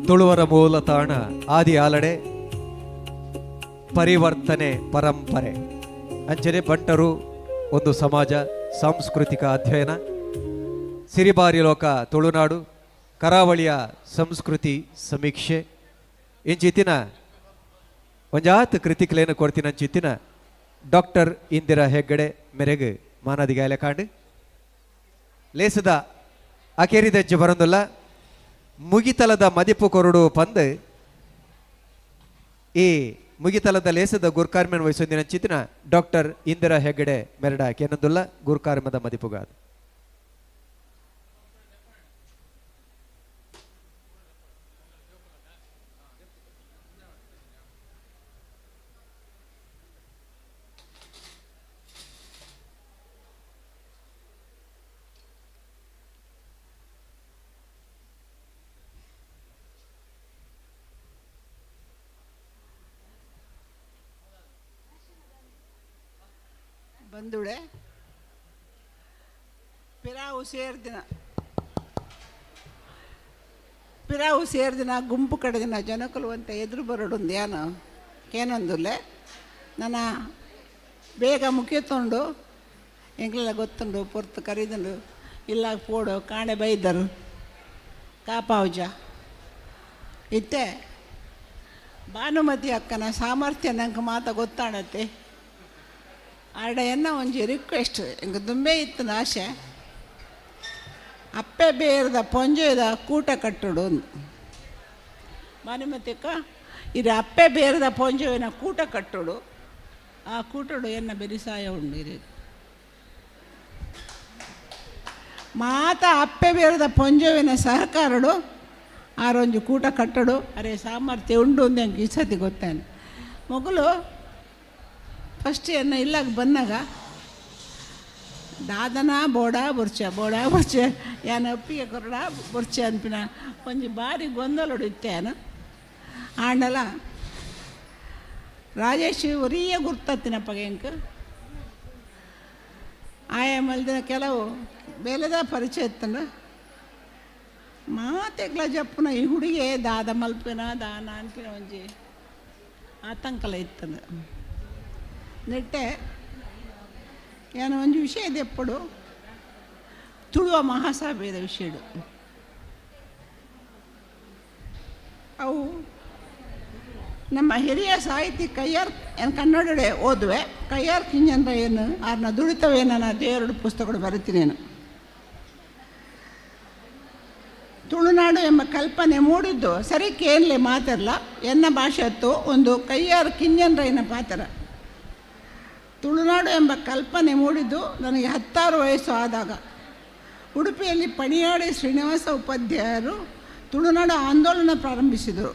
ತುಳುವರ ಮೂಲ ತಾಣ ಆದಿ ಆಲಡೆ ಪರಿವರ್ತನೆ ಪರಂಪರೆ ಅಂಚನೆ ಬಂಟರು ಒಂದು ಸಮಾಜ ಸಾಂಸ್ಕೃತಿಕ ಅಧ್ಯಯನ ಸಿರಿಬಾರಿ ಲೋಕ ತುಳುನಾಡು ಕರಾವಳಿಯ ಸಂಸ್ಕೃತಿ ಸಮೀಕ್ಷೆ ಇಂಚಿತ್ತಿನ ಒಂಜಾತ್ ಕೃತಿಕಲೇನು ಕೊಡ್ತೀನಿ ಅಂಚಿತ್ತಿನ ಡಾಕ್ಟರ್ ಇಂದಿರಾ ಹೆಗ್ಗಡೆ ಮೆರೆಗೆ ಮಾನದಿಗಾಯಲೆ ಕಾಂಡು ಲೇಸದ ಅಕೇರಿದಜ್ಜೆ ಬರೋದಿಲ್ಲ ಮುಗಿತಲದ ಮದಿಪು ಕೊರಡು ಪಂದು ಈ ಮುಗಿತಲದ ಲೇಸದ ಗುರ್ಕಾರ್ಮೆನ್ ವಹಿಸೊಂದಿನ ಚಿತ್ತಿನ ಡಾಕ್ಟರ್ ಇಂದಿರಾ ಹೆಗ್ಗಡೆ ಮೆರಡ ಕೆನಂದುಲ್ಲ ಗುರ್ಕಾರ್ಮದ ಮದಿಪುಗಾದ. ಬಂದುಳೆ ಪಿರಾವು ಸೇರ್ದಿನ ಗುಂಪು ಕಡೆದಿನ ಜನಕಲು ಅಂತ ಎದುರು ಬರೋಡುಂದು ಏನು ಏನಂದುಲ್ಲೆ ನನ್ನ ಬೇಗ ಮುಖ್ಯತೊಂಡು ಎಂಗ್ಲೆಲ್ಲ ಗೊತ್ತುಂಡು ಪೊರ್ತು ಕರೀದುಂಡು ಇಲ್ಲ ಪೋಡು ಕಾಣೆ ಬೈದರು ಕಾಪಾವುಜ ಇತ್ತೆ ಭಾನುಮತಿ ಅಕ್ಕನ ಸಾಮರ್ಥ್ಯ ನಂಗೆ ಮಾತ ಗೊತ್ತಾಣತ್ತೆ ಆಡ ಎನ್ನ ಒಂಜಿ ರಿಕ್ವೆಸ್ಟ್ ಎಂಗೆ ದುಂಬೆ ಇತ್ತು ಆಸೆ ಅಪ್ಪೆ ಬೇರದ ಪೊಂಜೆದ ಕೂಟ ಕಟ್ಟುಡು ಭಾನುಮತಿಕ್ಕ ಇದು ಅಪ್ಪೆ ಬೇರದ ಪೊಂಜೆವಿನ ಕೂಟ ಕಟ್ಟುಡು ಆ ಕೂಟಡು ಎನ್ನ ಬೆರಿಸಾಯ ಉಂಡು ಇರಿ ಮಾತ ಅಪ್ಪೆ ಬೇರದ ಪೊಂಜೆವಿನ ಸಹಕಾರಡು ಆರೊಂಜು ಕೂಟ ಕಟ್ಟಡು ಅರೆ ಸಾಮರ್ಥ್ಯ ಉಂಡು ಅಂದು ಎಂಗೆ ಈ ಸತಿ ಗೊತ್ತೇನೆ ಮೊಗಲು ಫಸ್ಟ್ ಎನ್ನ ಇಲ್ಲಾಗ ಬಂದಾಗ ದಾದನ ಬೋಡ ಬುರ್ಚೆ ಯಾನ ಒಪ್ಪಿಗೆ ಕೊರಡ ಬುರ್ಚೆ ಅನ್ಪಿನ ಒಂಜಿ ಬಾರಿ ಗೊಂದಲೊಡಿತ್ತೇನು ಆಂಡಲ ರಾಜೇಶ್ ಒರಿಯ ಗುರ್ತತ್ತಿನಪ್ಪಗ ಎಂಕ ಆಯ ಮಲ್ದಿನ ಕೆಲವು ಬೇಲೆದ ಪರಿಚಯ ಇತ್ತಂಡು ಮಾತೆಗ್ಲ ಜಪ್ಪುನ ಈ ಹುಡುಗಿ ದಾದ ಮಲ್ಪಿನ ದಾನ ಅನ್ಪಿನ ಒಂಜಿ ಆತಂಕಲ ಇತ್ತಂದು ನೆಟ್ಟೆ ಏನು ಒಂದು ವಿಷಯ ಇದೆ ಎಪ್ಪಡು ತುಳುವ ಮಹಾಸಭೆಯ ವಿಷಯಡು ಅವು ನಮ್ಮ ಹಿರಿಯ ಸಾಹಿತಿ ಕೈಯಾರ್ ಏನು ಕನ್ನಡಡೆ ಓದುವೆ ಕೈಯಾರ್ ಕಿಂಜಂದ್ರ ಏನು ಆರ್ನ ದುಡಿತವೇನ ದೇವರಡು ಪುಸ್ತಕಗಳು ಬರಿತೀನೇನು ಕಲ್ಪನೆ ಮೂಡಿದ್ದು ಸರಿ ಕೇಳಲಿ ಮಾತಿರಲ್ಲ ಎನ್ನ ಭಾಷೆ ಹೊತ್ತು ಒಂದು ಕೈಯಾರು ಕಿಂಜನ್ರೈನ ಪಾತ್ರ. ತುಳುನಾಡು ಎಂಬ ಕಲ್ಪನೆ ಮೂಡಿದ್ದು ನನಗೆ 16 ವಯಸ್ಸು ಆದಾಗ. ಉಡುಪಿಯಲ್ಲಿ ಪಣಿಯಾಡಿ ಶ್ರೀನಿವಾಸ ಉಪಾಧ್ಯಾಯರು ತುಳುನಾಡು ಆಂದೋಲನ ಪ್ರಾರಂಭಿಸಿದರು.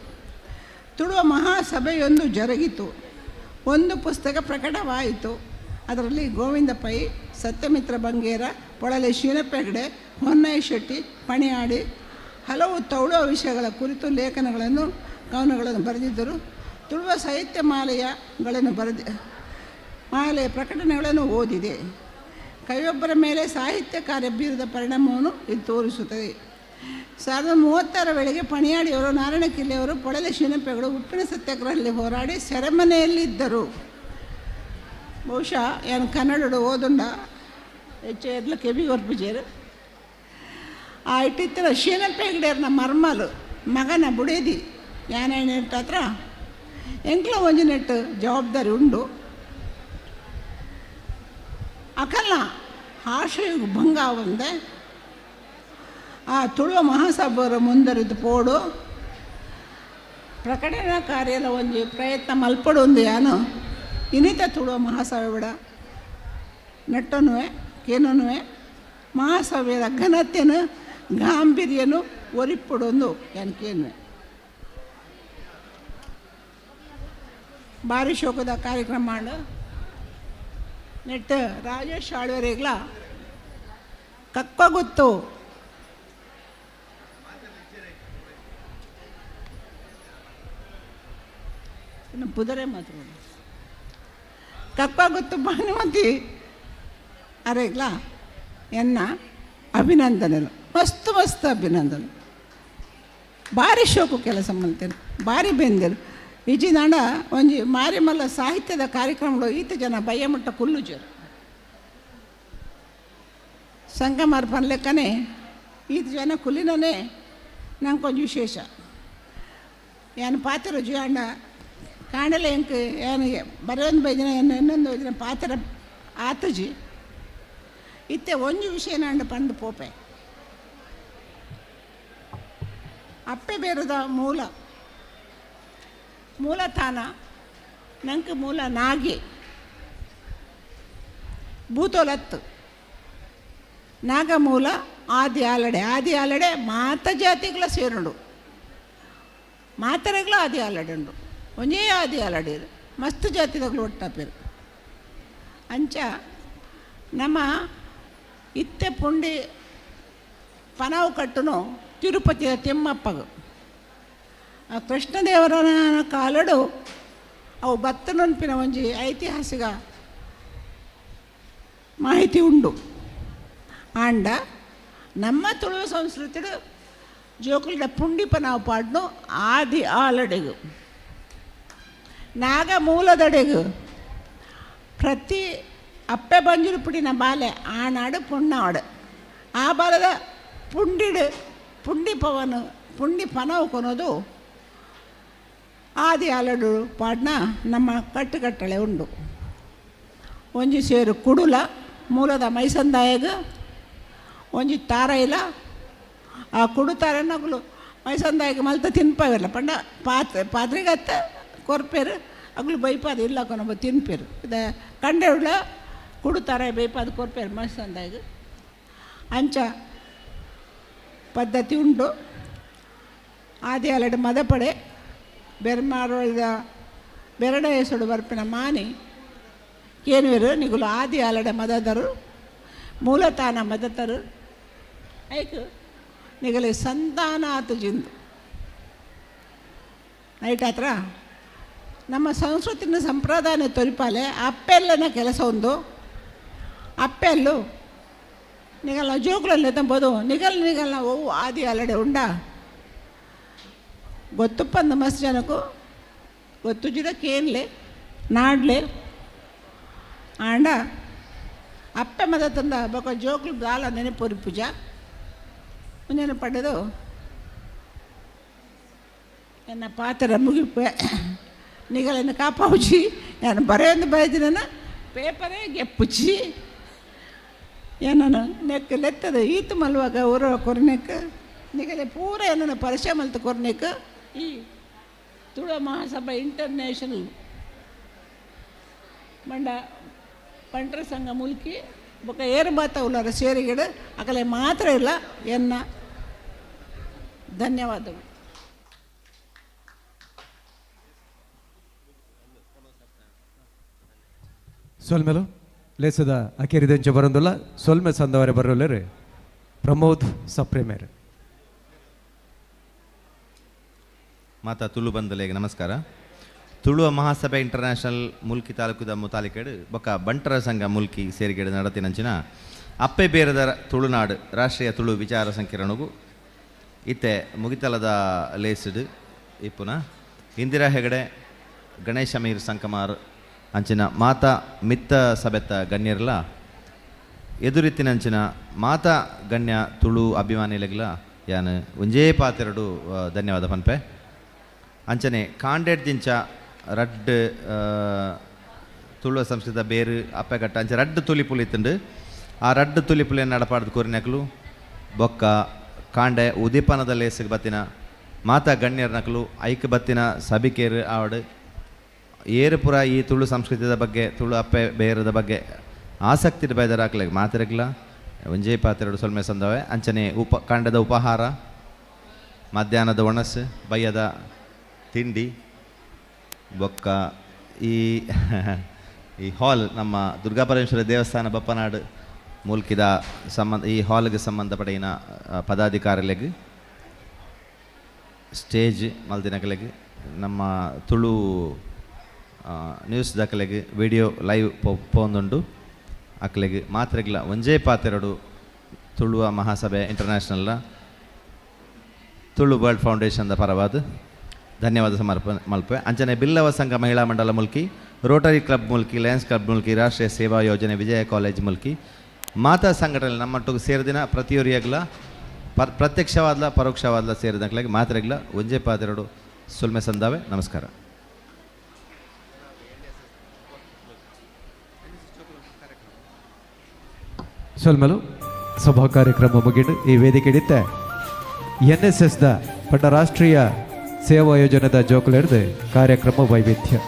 ತುಳುವ ಮಹಾಸಭೆಯೊಂದು ಜರುಗಿತು. ಒಂದು ಪುಸ್ತಕ ಪ್ರಕಟವಾಯಿತು. ಅದರಲ್ಲಿ ಗೋವಿಂದ ಪೈ, ಸತ್ಯಮಿತ್ರ ಬಂಗೇರ, ಪೊಳಲೆ ಶೀನಪ್ಪ ಹೆಗಡೆ, ಹೊನ್ನಯ್ಯ ಶೆಟ್ಟಿ, ಪಣಿಯಾಡಿ ಹಲವು ತೌಳುವ ವಿಷಯಗಳ ಕುರಿತು ಕವನಗಳನ್ನು ಬರೆದಿದ್ದರು. ತುಳುವ ಸಾಹಿತ್ಯ ಮಾಲೆಯ ಪ್ರಕಟಣೆಗಳನ್ನು ಓದಿದೆ. ಕವಿಯೊಬ್ಬರ ಮೇಲೆ ಸಾಹಿತ್ಯ ಕಾರ್ಯ ಬೀರಿದ ಪರಿಣಾಮವನ್ನು ಇದು ತೋರಿಸುತ್ತದೆ. 1936 ವೇಳೆಗೆ ಪಣಿಯಾಡಿಯವರು, ನಾರಾಯಣ ಕಿಲ್ಲೆಯವರು, ಪೊಳಲೆ ಶೀನಪ್ಪೆಗಳು ಉಪ್ಪಿನ ಸತ್ಯಾಗ್ರಹದಲ್ಲಿ ಹೋರಾಡಿ ಸೆರೆಮನೆಯಲ್ಲಿದ್ದರು. ಬಹುಶಃ ಏನು ಕನ್ನಡ ಓದುಂಡ ಹೆಚ್ಚು ಎಡ್ಲ ಕೆಬಿ ಒರ್ಪಿಜೇರು ಆ ಇಟ್ಟಿತ್ತಿನ ಶೀನಪ್ಪ ಹೆಗ್ಡೆಯರ್ನ ಮರ್ಮಲು ಮಗನ ಬುಡೇದಿ ಯಾನೇನು ಹತ್ರ ಎಂಕ್ಲ ಒಂಜಿ ನೆಟ್ಟು ಜವಾಬ್ದಾರಿ ಉಂಡು. ಅಕಲ್ನ ಆಶಯಗೂ ಭಂಗ ಒಂದೆ ಆ ತುಳುವ ಮಹಾಸಭೆಯವರ ಮುಂದರಿದು ಪೋಡು ಪ್ರಕಟಣಾ ಕಾರ್ಯದ ಒಂದು ಪ್ರಯತ್ನ ಮಲ್ಪಡೊಂದು ಯಾನು ಇನ್ನಿತ ತುಳುವ ಮಹಾಸಭೆ ಬಿಡ ನೆಟ್ಟನು ಕೇನೂ ಮಹಾಸಭೆಯ ಘನತೆಯನ್ನು ಗಾಂಭೀರ್ಯನು ಒರಿಪಡೊಂದು ಏನಕ್ಕೇನು ಭಾರಿ ಶೋಕದ ಕಾರ್ಯಕ್ರಮ ಮಾಡು ನೆಟ್ಟು ರಾಜೇಶ್ ಆಳ್ವರಿಗ್ಲ ಕಕ್ಕ ಗೊತ್ತು ಇನ್ನು ಪುದರೆ ಮಾತ್ರ ಕಕ್ಕ ಗೊತ್ತು ಭಾನುಮತಿ ಅರೆಗ್ಲ ಎನ್ನ ಅಭಿನಂದನೆಗಳು ಮಸ್ತ್ ಅಭಿನಂದನೆ. ಭಾರಿ ಶೋಕು ಕೆಲಸ ಮಲ್ತೇನೆ, ಭಾರಿ ಬೆಂದರು ಇಜಿ ನಾಡ ಒಂಜಿ ಮಾರಿಮಲ್ಲ ಸಾಹಿತ್ಯದ ಕಾರ್ಯಕ್ರಮಗಳು ಈತ ಜನ ಬಯ್ಯಮಟ್ಟ ಕುಲ್ಲುಜರು ಸಂಗಮಾರ್ ಪನ್ಲೆಕ್ಕನೆ ಈತ ಜನ ಕುಲ್ಲಿನೇ ನಂಗೊಂದು ವಿಶೇಷ ಏನು ಪಾತ್ರ ಜೀವಣ್ಣ ಕಾಣಲೆ ಎಂಕ್ ಏನು ಬರೆಯೊಂದು ಬೈದಿನ ಇನ್ನೊಂದು ಬೈದಿನ ಪಾತ್ರ ಆತಜಿ ಇತ್ತೆ ಒಂಜು ವಿಷಯ ನಾಂಡ ಪಂದು ಪೋಪೆ ಅಪ್ಪೆ ಬೇರದ ಮೂಲತಾನ ನಂಗೆ ಮೂಲ ನಾಗಿ ಭೂತೋಲತ್ತು ನಾಗಮೂಲ ಆದಿ ಆಲಡೆ ಮಾತ ಜಾತಿಗಳ ಸೇರುಂಡು ಮಾತರೆಗಳು ಆದಿ ಆಲಡೆ ಉಂಡು ಒಂಜೇ ಆದಿ ಆಲಡೆ ಮಸ್ತ್ ಜಾತಿಗಳು ಒಟ್ಟಾಪೇರು ಅಂಚ ನಮ್ಮ ಇತ್ತೆ ಪುಂಡಿ ಪನಾವು ಕಟ್ಟುನು ತಿರುಪತಿಯ ತಿಮ್ಮಪ್ಪಗ ಆ ಕೃಷ್ಣದೇವರನ ಕಾಲಡು ಅವು ಬತ್ತನೊನ್ಪಿನ ಒಂಜಿ ಐತಿಹಾಸಿಕ ಮಾಹಿತಿ ಉಂಡು ಆಂಡ ನಮ್ಮ ತುಳುವ ಸಂಸ್ಕೃತಿಡು ಜೋಕುಲಿನ ಪುಂಡಿ ಪನಾವು ಪಾಡ್ನು ಆದಿ ಆಲಡೆಗು ನಾಗ ಮೂಲದಡೆಗು ಪ್ರತಿ ಅಪ್ಪೆ ಬಂಜುರು ಪುಡಿನ ಬಾಲೆ ಆನಾಡು ಪುಣ್ಣಾಡು ಆ ಬಾಲದ ಪುಂಡಿ ಪನವು ಕೊನೋದು ಆದಿ ಆಲಡು ಪಾಡ್ನ ನಮ್ಮ ಕಟ್ಟುಕಟ್ಟಳೆ ಉಂಡು ಒಂಜಿ ಸೇರು ಕುಡುಲ ಮೂಲದ ಮೈಸಂದಾಯಗ ಒಂಜಿ ತಾರೈಲ ಆ ಕುಡು ತಾರನಗಳು ಮೈಸಂದಾಯಗ ಮಲ್ತ ತಿನ್ಪವಿಲ್ಲ ಪಂಡ ಪಾತ್ರೆಗತ್ತ ಕೊರ್ಪೇರು ಅಗ್ಲು ಬೈಪಾದ ಇಲ್ಲ ಕೊನೊಬ್ಬ ತಿನ್ಪೇರು ಇದು ಕಂಡೆವುಳ ಕುಡು ತಾರಾಯ ಬೈಪಾದ ಕೊರ್ಪೇರು ಮೈಸಂದಾಯಗ ಅಂಚ ಪದ್ಧತಿ ಉಂಟು ಆದಿ ಆಲಡು ಮದಪಡೆ ಬೆರ್ಮಾರೋಳಿದ ಬೆರಡ ಹೆಸರು ಬರ್ಪಿನ ಮಾನಿ ಕೇನುವೆರು ನಿಗುಲು ಆದಿ ಆಲಡೆ ಮದದರು ಮೂಲತಾನ ಮದತರು ಐಕ್ ನಿಗಲಿ ಸಂತಾನ ಆತು ಜಿಂದು ನೈಟ್ ಹತ್ರ ನಮ್ಮ ಸಂಸ್ಕೃತಿನ ಸಂಪ್ರದಾಯ ತೊರಿಪಾಲೆ ಅಪ್ಪೆಲ್ಲನ ಕೆಲಸ ಒಂದು ಅಪ್ಪೆಲ್ಲು ನಿಗಲ್ನ ಜೋಕುಲಲ್ಲಿ ತಂಬೋದು ನಿಗಲ್ನ ಓ ಆದಿ ಆಲಡೆ ಉಂಡ ಗೊತ್ತುಪ್ಪಂದ ಮಸ್ತ್ ಜನಕ್ಕೂ ಗೊತ್ತು ಜಿಡಕ್ಕೇನ್ಲೆ ನಾಡ್ಲೆ ಆಂಡ ಅಪ್ಪೆ ಮದ ತಂದ ಬೊಕ ಜೋಕ್ಲು ದಾಲ ನೆನಪೊರಿ ಪೂಜ ಮುಂಜಾನೆ ಪಡೆದು ಎನ್ನ ಪಾತ್ರ ಮುಗಿಪೆ ನಿಗಲನ್ನು ಕಾಪಾವುಚಿ ನಾನು ಬರೆಯೊಂದು ಬರೆದಿನ ಪೇಪರೇ ಗೆಪ್ಪುಚಿ ಏನನು ನೆಕ್ಕ ಲೆತ್ತದ ಈತು ಮಲ್ವಾಗ ಊರ ಕೊರನೆಕ್ಕ ನಿಗಲೆ ಪೂರ ಏನನ್ನು ಪರಿಚಯ ಮಲ್ತು ಕೊರ್ನಿಕ್ ಈ ತುಳು ಮಹಾಸಭಾ ಇಂಟರ್ನ್ಯಾಷನಲ್ ಮಂಡ ಪಂಟ್ರ ಸಂಘ ಮುಲ್ಕಿ ಬೊಕ್ಕ ಏರು ಬಾತ ಉಳ್ಳರ ಸೇರಿಗಿಡ ಅಕಲೆ ಮಾತ್ರ ಇಲ್ಲ ಎನ್ನ ಧನ್ಯವಾದಗಳು. ಸೊಲ್ಮೆಲು ಲೇಸದ ಅಕೆರಿದಂಚೆ ಬರೋದಿಲ್ಲ ಸೊಲ್ಮೆ ಸಂದವರೆ ಬರೋಲ್ಲರಿ ಪ್ರಮೋದ್ ಸಪ್ರೇಮೇರ್. ಮಾತಾ ತುಳು ಬಂದಲೆಗೆ ನಮಸ್ಕಾರ. ತುಳುವ ಮಹಾಸಭೆ ಇಂಟರ್ನ್ಯಾಷನಲ್ ಮುಲ್ಕಿ ತಾಲೂಕುದ ಮುತಾಲಿಕೆಡು ಬೊಕ್ಕ ಬಂಟರ ಸಂಘ ಮುಲ್ಕಿ ಸೇರಿಗೆಡು ನಡತಿನಂಚಿನ ಅಪ್ಪೆ ಬೇರದ ತುಳುನಾಡು ರಾಷ್ಟ್ರೀಯ ತುಳು ವಿಚಾರ ಸಂಕಿರಣಗೂ ಇತ್ತೆ ಮುಗಿತಲದ ಲೇಸಿಡು ಇಪ್ಪುನ ಇಂದಿರಾ ಹೆಗಡೆ ಗಣೇಶ ಮೀರ್ ಸಂಕಮಾರ್ ಅಂಚಿನ ಮಾತಾ ಮಿತ್ತ ಸಭೆತ್ತ ಗಣ್ಯರ್ಲ ಎದುರಿತ್ತಿನಂಚಿನ ಮಾತಾ ಗಣ್ಯ ತುಳು ಅಭಿಮಾನಿಲೆಗ್ಲ ಯಾನು ಒಂಜೇ ಪಾತೆರಡು ಧನ್ಯವಾದ ಪನ್ಪೆ. ಅಂಚನೆ ಕಾಂಡೆಡ್ ದಿಂಚ ರಡ್ ತುಳುವ ಸಂಸ್ಕೃತ ಬೇರು ಅಪ್ಪೆಗಟ್ಟ ಅಂಚೆ ರಡ್ಡು ತುಲಿಪುಲಿತ್ತುಂಡು ಆ ರಡ್ಡು ತುಲಿಪುಲಿಯನ್ನು ನಡಪಾಡ್ದು ಕೋರಿನಕಲು ಬೊಕ್ಕ ಕಾಂಡೆ ಉದೀಪನದ ಲೇಸಿಗೆ ಬತ್ತಿನ ಮಾತಾ ಗಣ್ಯರ ನಕಲು ಐಕ್ ಬತ್ತಿನ ಸಭಿಕೇರು ಆವಡು ಏರು ಪುರ ಈ ತುಳು ಸಂಸ್ಕೃತಿಯ ಬಗ್ಗೆ ತುಳು ಅಪ್ಪೆ ಬೇರದ ಬಗ್ಗೆ ಆಸಕ್ತಿ ಬೇದರಾಕ್ಲಿಗೆ ಮಾತಿರಗಿಲ್ಲ ಒಂಜೇ ಪಾತ್ರೆರಡು ಸೊಲ್ಮೆ ಸಂದವೆ. ಅಂಚನೆ ಕಾಂಡದ ಉಪಹಾರ, ಮಧ್ಯಾಹ್ನದ ಒಣಸು, ಬಯ್ಯದ ತಿಂಡಿ ಬೊಕ್ಕ ಈ ಹಾಲ್ ನಮ್ಮ ದುರ್ಗಾಪರಮೇಶ್ವರ ದೇವಸ್ಥಾನ ಬಪ್ಪನಾಡು ಮುಲ್ಕಿದ ಈ ಹಾಲ್ಗೆ ಸಂಬಂಧಪಟ್ಟಿನ ಪದಾಧಿಕಾರಿಗಳಿಗೆ ಸ್ಟೇಜ್ ಮಲ್ದಿನಕಲೆಗೆ ನಮ್ಮ ತುಳು ನ್ಯೂಸ್ ದಾಖಲೆಗೆ ವಿಡಿಯೋ ಲೈವ್ ಪೋಂದುಂಡು ಅಕ್ಲೆಗೆ ಮಾತ್ರೆಗ್ಲ ಒಂಜೇ ಪಾತೆರಡು ತುಳುವ ಮಹಾಸಭೆ ಇಂಟರ್ನ್ಯಾಷನಲ್ನ ತುಳು ವರ್ಲ್ಡ್ ಫೌಂಡೇಶನ್ದ ಪರವಾದ ಧನ್ಯವಾದ ಸಮರ್ಪಣೆ ಮಲ್ಪೆ. ಅಂಚನೆ ಬಿಲ್ಲವ ಸಂಘ ಮಹಿಳಾ ಮಂಡಲ Mulki, Rotary club Mulki, Lions club Mulki, ರಾಷ್ಟ್ರೀಯ ಸೇವಾ ಯೋಜನೆ ವಿಜಯ ಕಾಲೇಜ್ ಮುಲ್ಕಿ ಮಾತಾ ಸಂಘಟನೆ ನಮ್ಮೊಟ್ಟಿಗೆ ಸೇರಿದಿನ ಪ್ರತಿಯೊರಿಯಾಗಲ ಪ್ರತ್ಯಕ್ಷವಾದ್ಲ ಪರೋಕ್ಷವಾದ್ಲ ಸೇರಿದಂಕ್ಲಾಗಿ ಮಾತ್ರೆಗ್ಲ ಒಂಜೇ ಪಾತೆರಡು ಸುಲ್ಮೆ ಸಂದಾವೆ. ನಮಸ್ಕಾರ. ಸೊಲ್ಮೆಲು ಸಭಾ ಕಾರ್ಯಕ್ರಮ ಮುಗಿದು ಈ ವೇದಿಕೆ ಹಿಡಿತೆ NSSದ ಪಟ್ಟ ರಾಷ್ಟ್ರೀಯ ಸೇವಾ ಯೋಜನೆದ ಜೋಕುಲೆಡ್ದು ಕಾರ್ಯಕ್ರಮ ವೈವಿಧ್ಯ.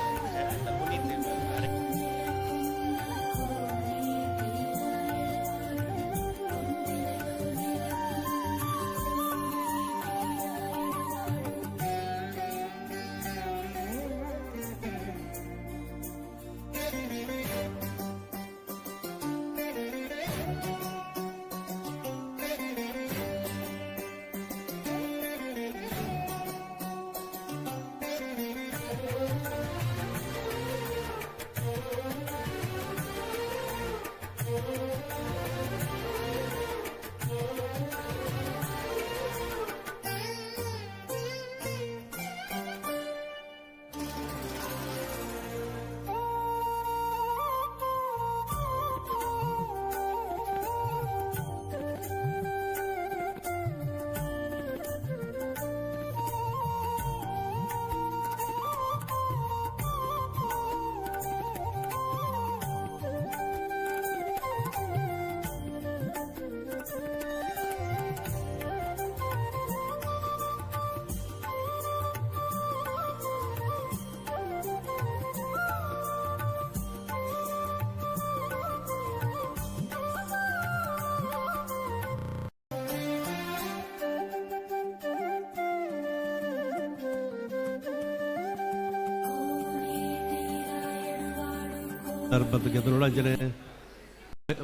ಬಗ್ಗೆ ತುಳುಳಂಜನೆ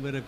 ಬೇರೆ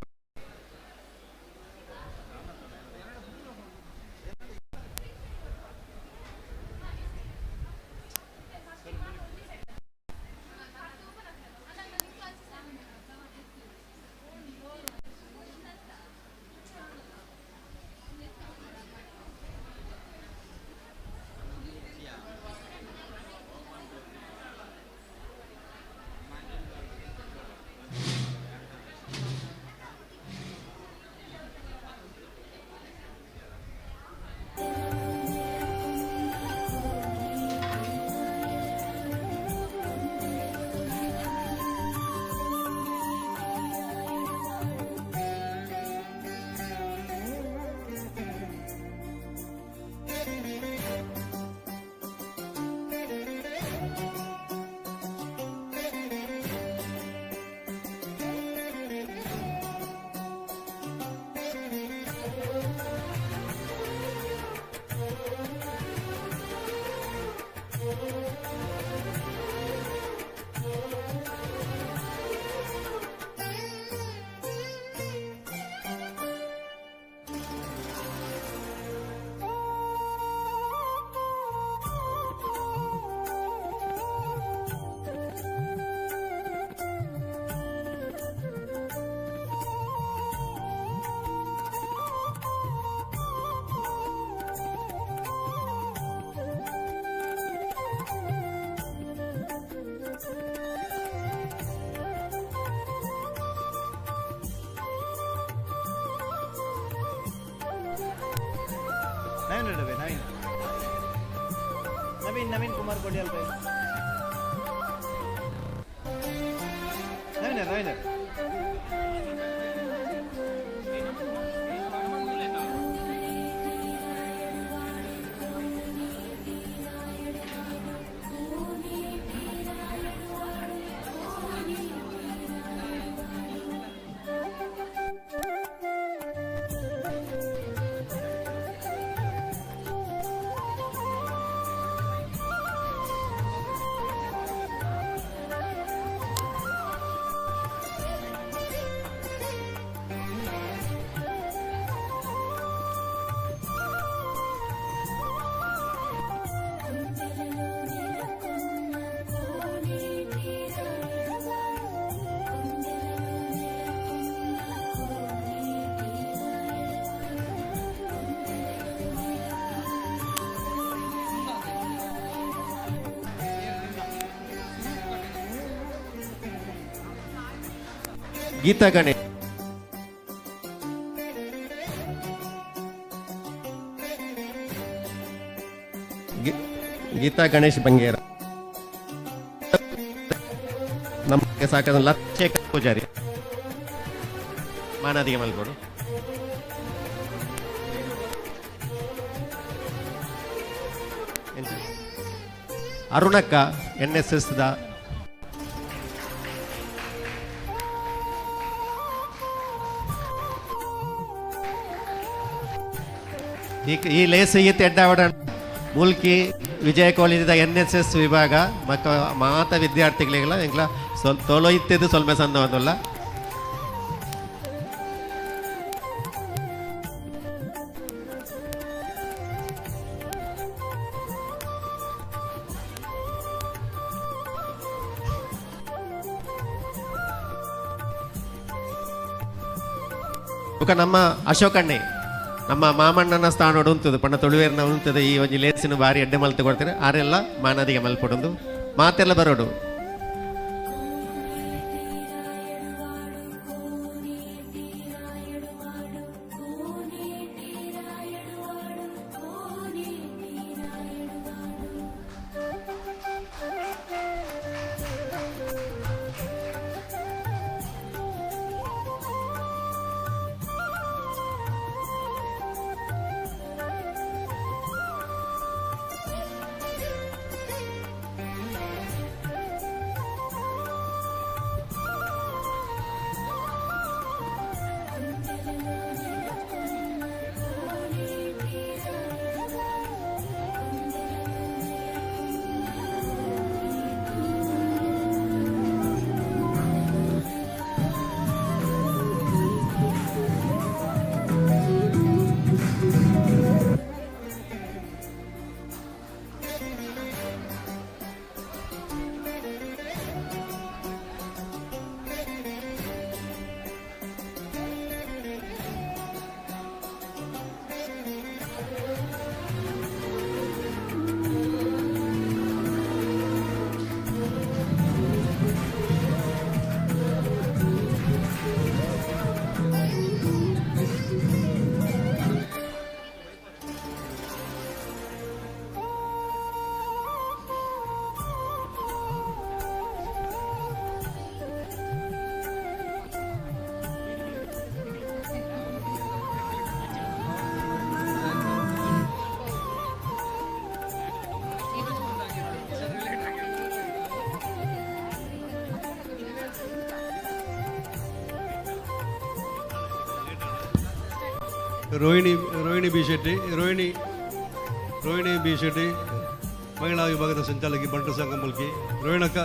ನವೀನ್ ಕುಮಾರ್ ಕೊಡಿ ಅಲ್ಪ ನವೀನ್ ಗೀತಾ ಗಣೇಶ್ ಗೀತಾ ಗಣೇಶ್ ಬಂಗೇರ ನಮಗೆ ಸಾಕಾದ ಲಕ್ಷೇಖರ್ ಪೂಜಾರಿ ಮಾನಾದಿಗೆ ಮಲ್ಗೋಡು ಅರುಣಕ್ಕ NSS ದ ಈ ಲೇಸ್ ಈತ ಎಡ್ಡಾವಡ ಮುಲ್ಕಿ ವಿಜಯ ಕಾಲೇಜಿದ NSS ವಿಭಾಗ ಮಕ್ಕ ಮಾತ ವಿದ್ಯಾರ್ಥಿಗಳಿಗೆಲ್ಲ ಎಂಗ್ಲ ತೋಲೋ ಇತ್ತಿದ್ದು ಸ್ವಲ್ಪ ಸಂದ ಒಂದಲ್ಲ ನಮ್ಮ ಅಶೋಕಣ್ಣೆ ನಮ್ಮ ಮಾಮಣ್ಣನ ಸ್ಥಾನ ಉಂಟದು ಪಣ್ಣ ತೊಳುವೇರ್ನ ಉಂಟದ ಈ ಒಂಜಿ ಲೇಸಿನ ಬಾರಿ ಎಡ್ಡೆ ಮಲ್ತು ಕೊಡ್ತಾರೆ ಆರೆಲ್ಲ ಮಾನದಿಗೆ ಮಲ್ಪಡೊಂದು ಮಾತೆಲ್ಲ ಬರೋಡು ರೋಹಿಣಿ ಬಿ ಶೆಟ್ಟಿ ರೋಹಿಣಿ ಬಿ ಶೆಟ್ಟಿ ಮಹಿಳಾ ವಿಭಾಗದ ಸಂಚಾಲಕಿ ಬಂಟು ಸಂಘ ಮುಲ್ಕಿ ರೋಹಿಣಕ್ಕ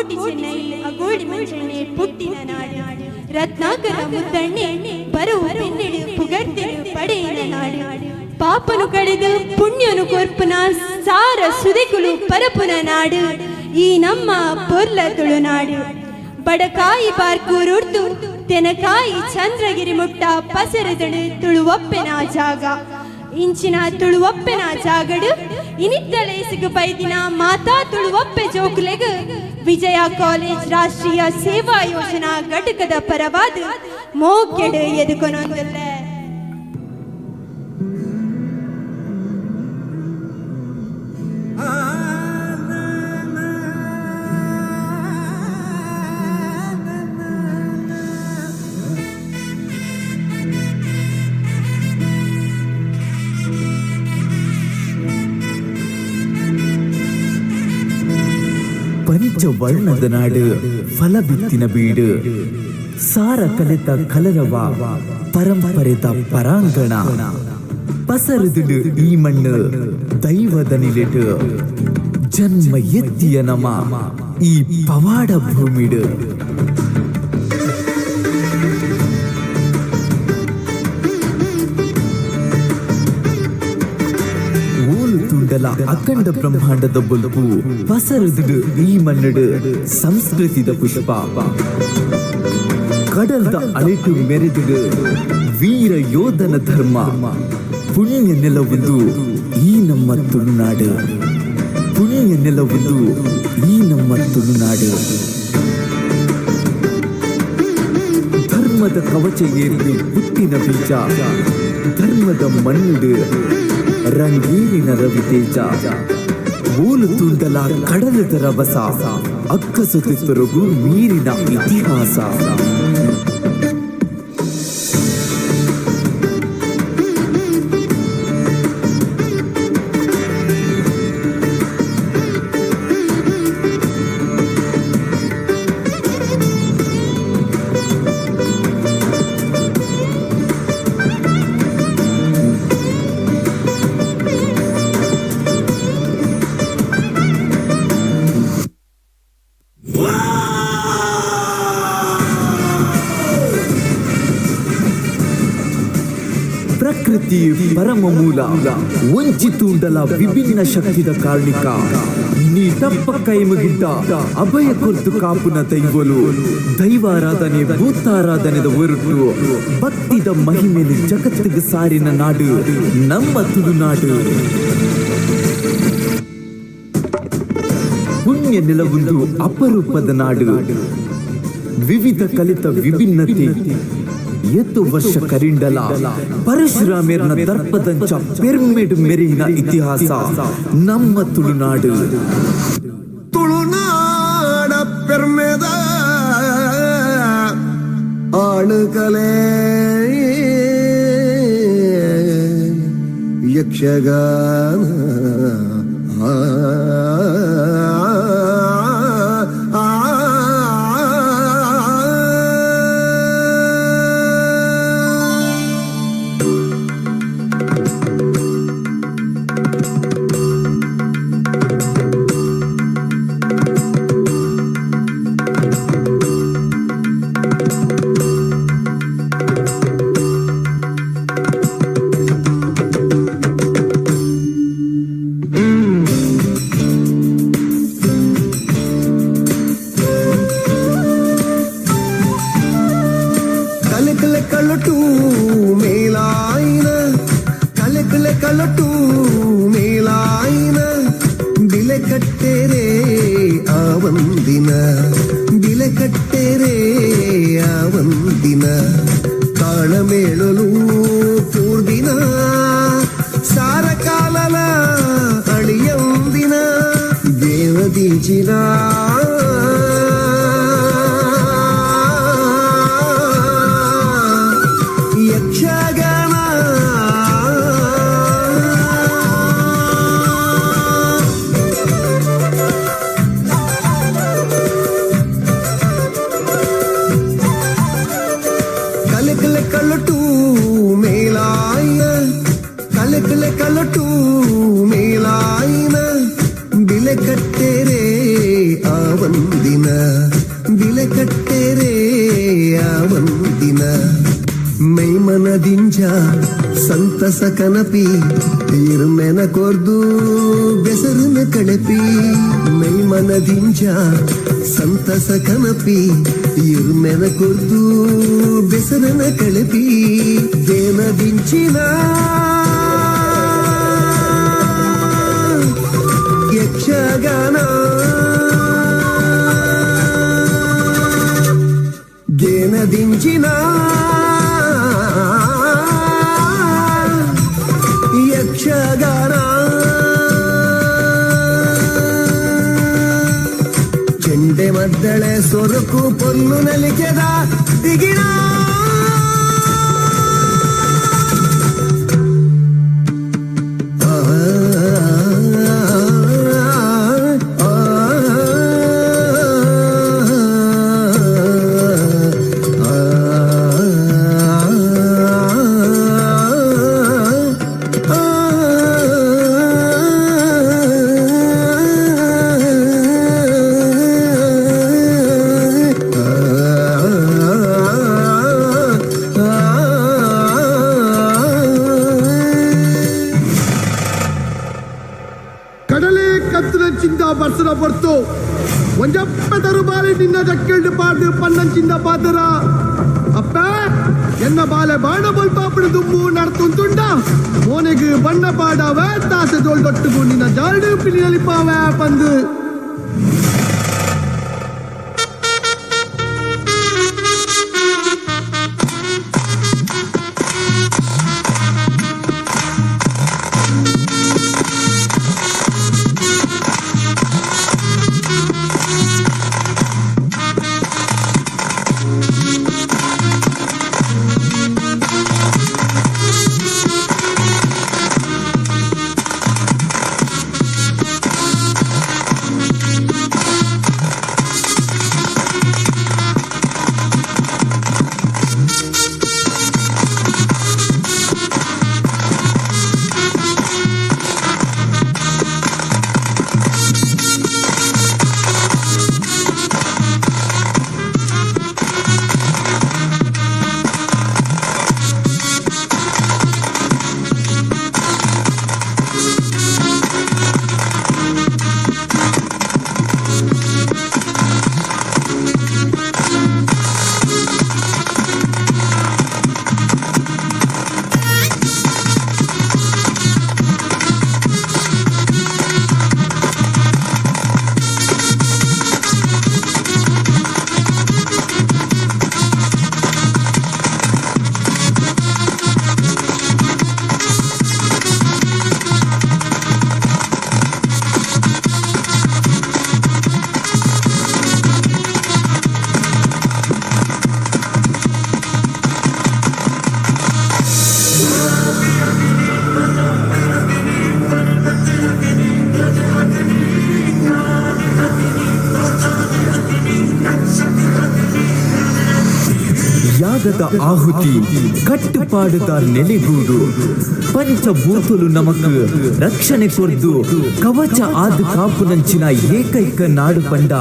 ಕೋಟಿ ಚೆನ್ನೈ ಅಗೋಡಿ ಮಂಜಣ್ಣೆ ಪುಟ್ಟಿನ ನಾಡು ರತ್ನಾಕರ ಮುತ್ತಣ್ಣೆ ಬರುವ ಬೆನ್ನೆಡು ಪುಗಡ್ತೆಡು ಪಡೆಯನ ನಾಡು ಪಾಪನು ಕಳೆದು ಪುಣ್ಯನು ಕೊರ್ಪುನ ಸಾರ ಸುದೆಕುಲು ಪರಪುನ ನಾಡು ಈ ನಮ್ಮ ಪೊರ್ಲ ತುಳುನಾಡು ಬಡಕಾಯಿ ಪಾರ್ಕೂರುರ್ದು ತೆನಕಾಯಿ ಚಂದ್ರಗಿರಿ ಮುಟ್ಟ ಪಸರದಡು ತುಳುವಪ್ಪೆನ ಜಾಗ ಇಂಚಿನ ತುಳುವಪ್ಪೆನ ಜಾಗಡು ಇನಿತ್ತಲೇಸಿಗು ಬೈದಿನ ಮಾತಾ ತುಳುವಪ್ಪೆ ಜೋಕುಲೆಗು ವಿಜಯ ಕಾಲೇಜ್ ರಾಷ್ಟ್ರೀಯ ಸೇವಾ ಯೋಜನಾ ಘಟಕದ ಪರವಾದ ಮೋಕೆಡು ಎದುಕೊನೊಂದಿಲ್ಲ. ಪಂಚವರ್ಣದ ನಾಡು ಫಲ ಬಿತ್ತಿನ ಬೀಡು ಸಾರ ಕಲಿತ ಕಲರವ ಪರಂಪರೆದ ಪರಾಂಗಣ ಪಸರದುಡು ಈ ಮಣ್ಣು ದೈವದ ನಿಲೆಡು ಜನ್ಮ ಎತ್ತಿಯ ನಮ ಈ ಪವಾಡ ಭೂಮಿಡು ತುಂಡಲ ಅಖಂಡ ಬ್ರಹ್ಮಾಂಡದ ಬಲ್ಪು ಪಸರದುಡು ಈ ಮಣ್ಣಡು ಸಂಸ್ಕೃತಿದ ಪುಷ್ಪ ಕಡಲ್ದ ಅಳಿಟು ಮೆರೆದುಡು ವೀರ ಯೋಧನ ಧರ್ಮ ಪುಣ್ಯ ನೆಲವೊಂದು ಈ ನಮ್ಮ ತುಳುನಾಡು ಪುಣ್ಯ ನೆಲವೊಂದು ಈ ನಮ್ಮ ತುಳುನಾಡು ಧರ್ಮದ ಕವಚ ಏರಿದು ಹುಟ್ಟಿನ ಬೀಜ ಧರ್ಮದ ಮಣ್ಣುಡು ರಂಗೇರಿನ ರವಿತೇಜ ಓಲು ತುಂಡಲ ಕಡಲದ ರಭಸ ಅಕ್ಕಸುತ್ತಿತ್ತರಗೂ ಮೀರಿನ ಇತಿಹಾಸ ಪ್ರಕೃತಿ ಪರಮ ಮೂಲ ವಂಚಿತುಂಡಲ ವಿಭಿನ್ನ ಶಕ್ತಿದ ಕಾರಣಿಕ ನೀ ತಪ್ಪ ಕೈ ಮುಗಿದ್ದ ಅಭಯ ಕೊರ್ತು ಕಾಪುನ ದೈವಲು ದೈವಾರಾಧನೆ ಭೂತಾರಾಧನೆದ ಹೊರಟು ಭಕ್ತಿದ ಮಹಿಮೆನು ಜಗತ್ತಿಗೆ ಸಾರಿನ ನಾಡು ನಮ್ಮ ತುಳುನಾಡು ಪುಣ್ಯ ನೆಲವೊಂದು ಅಪರೂಪದ ನಾಡು ವಿವಿಧ ಕಲಿತ ವಿಭಿನ್ನತೆ ಎತ್ತು ವರ್ಷ ಕರಿಂಡಲ ಪರಶುರಾಮೇರ್ನ ದರ್ಪದಂಚ ಪೆರ್ಮೆಡು ಮೆರಿನ ಇತಿಹಾಸ ನಮ್ಮ ತುಳುನಾಡು ತುಳುನಾಡ ಪೆರ್ಮೆದ ಆಳುಕಲೆ ಯಕ್ಷಗಾನ ಕಲಟು ಮೇಲಾಯಿನ ಕಲಟು ಮೇಲಾಯಿನ ಬಿಲೆ ಕಟ್ಟೆರೆ ಆವಂದಿನ ಬಿಲೆ ಕಟ್ಟೆರೆ ಆವಂದಿನ ತಾಳಮೇಳಲು ಪೂರ್ದಿನ ಸಾರ ಕಾಲಲ ಅಳಿಯಂದಿನ ದೇವದೀಚಿನ ಕಲಟು ಮೇಲಾಯಿನ ಕಲಟು ಮೇಲಾಯಿನ ಬಿಲೆ ಕಟ್ಟೆರೆ ಆ ಕಟ್ಟೆರೆ ಆವಂದಿನ ಮೈಮನದಿಂಜ ಸಂತಸ ಕನಪಿ ಇರುಮೆನ ಕೊರ್ದು ಬೆಸರನ ಕಳಪಿ ಮೈಮನದಿಂಜ ಸಂತಸ ಕನಪಿ ಇರುಮೆನ ಕೊರ್ದು ಬೆಸರನ ಕಳಪಿ ದೇನದಿಂಚಿನ ಯಕ್ಷಗಾನ ಗೇನದಿಂಚಿನ ಯಕ್ಷಗಾನ ಚೆಂಡೆ ಮದ್ದಳೆ ಸೊರಕು ಪೊಲ್ಲು ನಲಿಕೆದ ದಿಗಿಣ ಕಡಲೆ ಕತ್ತಲಂಚಿಂದ ಬರ್ಸರ ಬರ್ತು ಒಂಜಪ್ಪ ತರುಬಾಲೆ ನಿನ್ನ ಜಕ್ಕೆಲ್ಡು ಪಾಡು ಪನ್ನಂಚಿಂದ ಪಾದರ ಅಪ್ಪ ಎನ್ನ ಬಾಲೆ ಬಾಣ ಬಲ್ಪಾಪಣ ದುಮ್ಮು ನಡ್ತುಂತುಂಡ ಮೋನೆಗೆ ಬಣ್ಣ ಪಾಡವೆ ತಾಸೆ ದೊಡ್ಡೊಟ್ಟುಗು ನಿನ್ನ ಜಾರಡು ಪಿಲಿನಲಿಪಾವೆ ಪಂದು ಯಾಗದ ಆಹುತಿ ಕಟ್ಟುಪಾಡುದ ನೆಲೆಗೂಡು ಪಂಚಭೂತುಲು ನಮಕ್ ರಕ್ಷಣೆ ಕೊರ್ದು ಕವಚ ಆದ ಕಾಪುನಂಚಿನ ಏಕೈಕ ನಾಡು ಪಂಡ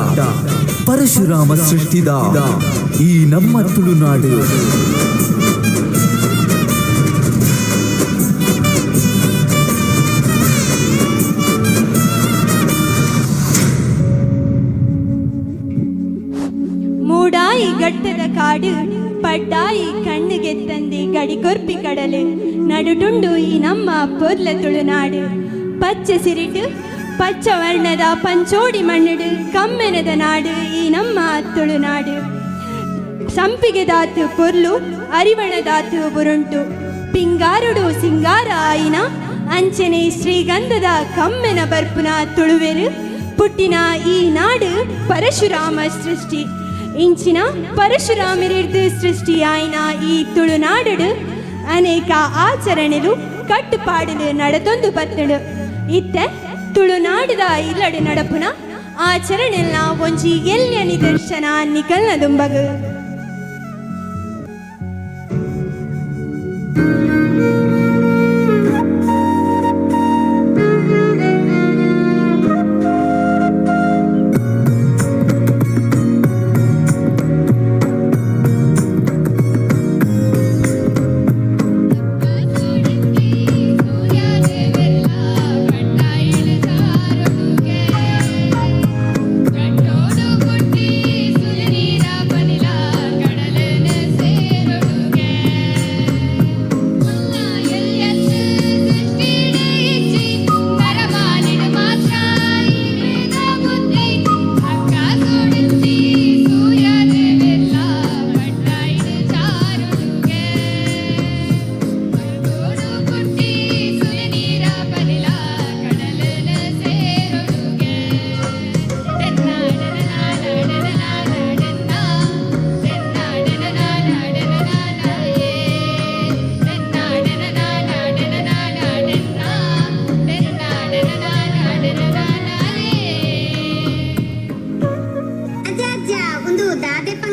ಪರಶುರಾಮ ಸೃಷ್ಟಿದ ಈ ನಮ್ಮ ತುಳುನಾಡು. ಮೂಡಾಯಿ ಗಟ್ಟದ ಕಾಡು ಪಡ್ಡಾಯಿ ಕಣ್ಣಿಗೆ ತಂದೆ ಗಡಿಗೊರ್ಪಿ ಕಡಲು ನಡುಟುಂಡು ಈ ನಮ್ಮ ಪೊರ್ಲ ತುಳುನಾಡು. ಪಚ್ಚೆ ಸಿರಿಟು ಪಚ್ಚ ವರ್ಣದ ಪಂಚೋಡಿ ಮಣ್ಣುಡು ಕಮ್ಮೆನದ ನಾಡು ಈ ನಮ್ಮ ತುಳುನಾಡು. ಸಂಪಿಗೆ ದಾತು ಪೊರ್ಲು ಅರಿವಣದಾತು ಬುರುಂಟು ಪಿಂಗಾರುಡು ಸಿಂಗಾರ ಆಯಿನ ಅಂಚನೆ ಶ್ರೀಗಂಧದ ಕಮ್ಮೆನ ಬರ್ಪುನ ತುಳುವೆರು ಪುಟ್ಟಿನ ಈ ನಾಡು ಪರಶುರಾಮ ಸೃಷ್ಟಿ. ಇಂಚಿನ ಪರಶುರಾಮರಿರ್ದು ಸೃಷ್ಟಿಯಾಯಿನ ಈ ತುಳುನಾಡು ಅನೇಕ ಆಚರಣೆಲು ಕಟ್ಟುಪಾಡಲು ನಡೆದೊಂದು ಬತ್ತಳು. ಇತ್ತೆ ತುಳುನಾಡದ ಇಲ್ಲಡು ನಡಪುನ ಆಚರಣೆಲ್ಲ ಒಂಜಿ ಎಲ್ಯ ನಿದರ್ಶನ ನಿಕಲ್ನದುಂಬಗು.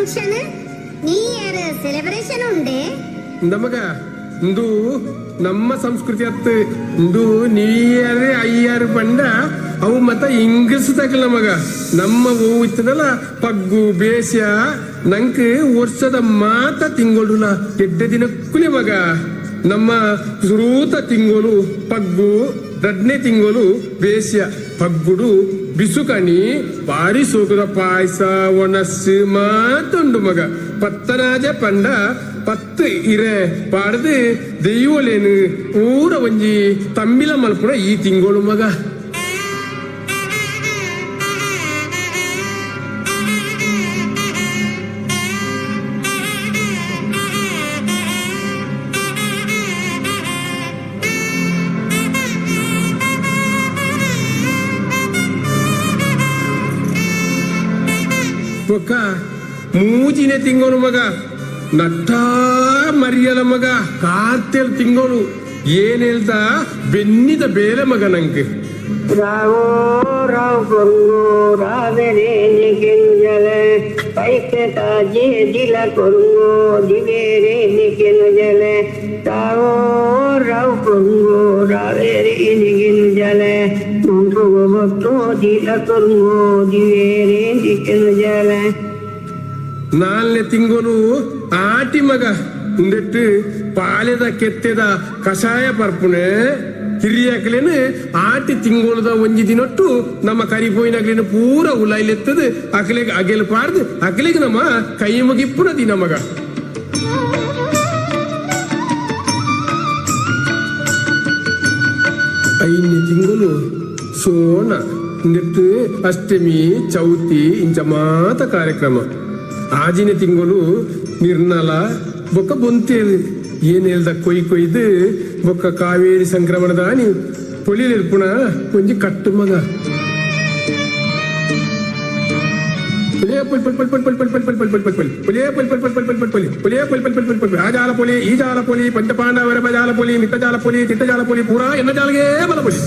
ಫಂಕ್ಷನ್ ನ್ಯೂ ಇಯರ್ ಸೆಲೆಬ್ರೇಷನ್ ಉಂಡೆ ನಮಗ ಇಂದು ನಮ್ಮ ಸಂಸ್ಕೃತಿ ಅತ್ತು ಇಂದು ನ್ಯೂ ಇಯರ್ ಅಯ್ಯರ್ ಬಂಡ ಅವು ಮತ್ತ ಇಂಗ್ಲಿಷ್ ತಗಲ ನಮಗ ನಮ್ಮ ಹೂ ಇತ್ತದಲ್ಲ ಪಗ್ಗು ಬೇಸ್ಯ ನಂಗೆ ವರ್ಷದ ಮಾತ ತಿಂಗೊಳ್ರಲ್ಲ ಎಡ್ಡೆ ದಿನಕ್ಕೂ ಮಗ ನಮ್ಮ ಸುರೂತ ತಿಂಗೋಲು ಪಗ್ಗು ದಡ್ನೆ ತಿಂಗೋಲು ಬೇಸ್ಯ ಪಗ್ಗುಡು ಬಿಸುಕಣಿ ಬಾರಿ ಸೋಕುದ ಪಾಯಸ ಒಣಸ್ಸು ಮಾತುಂಡು ಮಗ ಪತ್ತನಾಜ ಪಂಡ ಪತ್ತು ಇರೆ ಪಾಡ್ದು ದೆಯ್ಯೋಲೇನು ಊರ ಒಂಜಿ ತಮ್ಮಿಲ ಮಲ್ಪುರ ಈ ತಿಂಗೋಳು ಮಗ ಒಕ್ಕ ಮೂಜಿನೇ ತಿಂಗೋನು ಮಗ ನಟ್ಟ ಮರಿಯಲ ಮಗ ಕಾರ್ತೆಲ್ ತಿಂಗೋನು ಏನ್ ಹೇಳ್ತಾ ಬೆನ್ನಿದ ಬೇರೆ ಮಗ ನಂಗೆ ರಾವೋ ರಾವ್ ಕೊರ್ಗೋ ರಾವೆರೆ ನಿಗೆಂಜಲೆ ಪೈಕೆ ತಾಜೆ ದಿಲ ಕೊರ್ಗೋ ದಿವೇರೆ ನಿಗೆಂಜಲೆ ರಾವೋ ರಾವ್ ಕೊರ್ಗೋ ರಾವೆರೆ ನಿಗೆಂಜಲೆ ಮುಂಗುಗೋ ಭಕ್ತೋ ದಿಲ ಕೊರ್ಗೋ ದಿವೇರೆ ನಿಗೆಂಜಲೆ ನಾಲ್ನೇ ತಿಂಗೋನು ಆಟಿ ಮಗ ಉಂದೆಟ್ಟು ಪಾಲೆದ ಕೆತ್ತೆದ ಕಷಾಯ ಪರ್ಪುನೆ ಹಿರಿಯಾಕಲೇನು ಆಟಿ ತಿಂಗೋಳದ ಒಂಜಿ ದಿನೊಟ್ಟು ನಮ್ಮ ಕರಿಪೋಯಿನಾಗ್ಲೇನು ಪೂರ ಉಲಾಯ್ಲೆತ್ತದು ಅಕಲೆಗೆ ಅಗೆಲ್ ಪಾಡ್ದು ಅಕಲೆಗೆ ನಮ್ಮ ಕೈ ಮುಗಿಪ್ಪುನ ದಿನ ಮಗ ಐದನೇ ತಿಂಗಳು ಸೋಣ ನೆಟ್ಟು ಅಷ್ಟಮಿ ಚೌತಿ ಇಂಚ ಮಾತ ಕಾರ್ಯಕ್ರಮ ಆಜಿನ ತಿಂಗಳು ನಿರ್ನಲ ಬೊಕ್ಕ ಬೊಂತೇದು ಏನ್ ಹೇಳ್ದ ಕೊಯ್ದು ಬೊಕ್ಕ ಕಾವೇರಿ ಸಂಕ್ರಮಣದ ಆನಿ ಪೊಲಿಲಿರ್ಪುಣ ಒಂಜಿ ಕಟ್ಟು ಮಗ ಆ ಜಾಲ ಪೊಲಿ ಈ ಜಾಲ ಪೊಲಿ ಪಂಚಪಾಂಡವರ ಬಜಾಲ ಪೊಲಿ ಮಿತ್ತ ಜಾಲ ಪೊಲಿ ತಿಟ್ಟ ಜಾಲ ಪೊಲಿ ಪೂರಾ ಎನ್ನ ಜಾಲಗೆ ಬಲ ಪೊಲಿ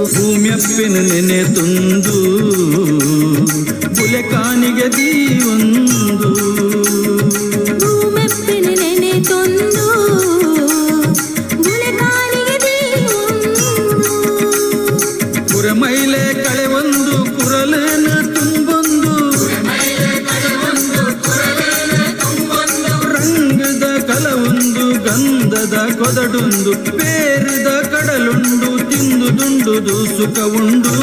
ಭೂಮ್ಯಪ್ಪಿನ ನೆನೆ ತುಂದು ಬುಲೆ ಕಾನಿಗೆ ದೀವೊಂದು ಭೂಮೆಪ್ಪಿನ ನೆನೆ ತೊಂದು ಬುಲೆ ಕಾನಿಗೆ ದೀವೊಂದು ಕುರಮೈಲೆ ಕಳೆ ಒಂದು ಕುರಲೇನ ತುಂಬೊಂದು ರಂಗದ ಕಲವೊಂದು ಗಂಧದ ಕೊದಡುಂದು ಬೇರಿದ ಕಡಲುಂಡು ತಿಂದು ದುಂಡುದು ಸುಖವುಂಡು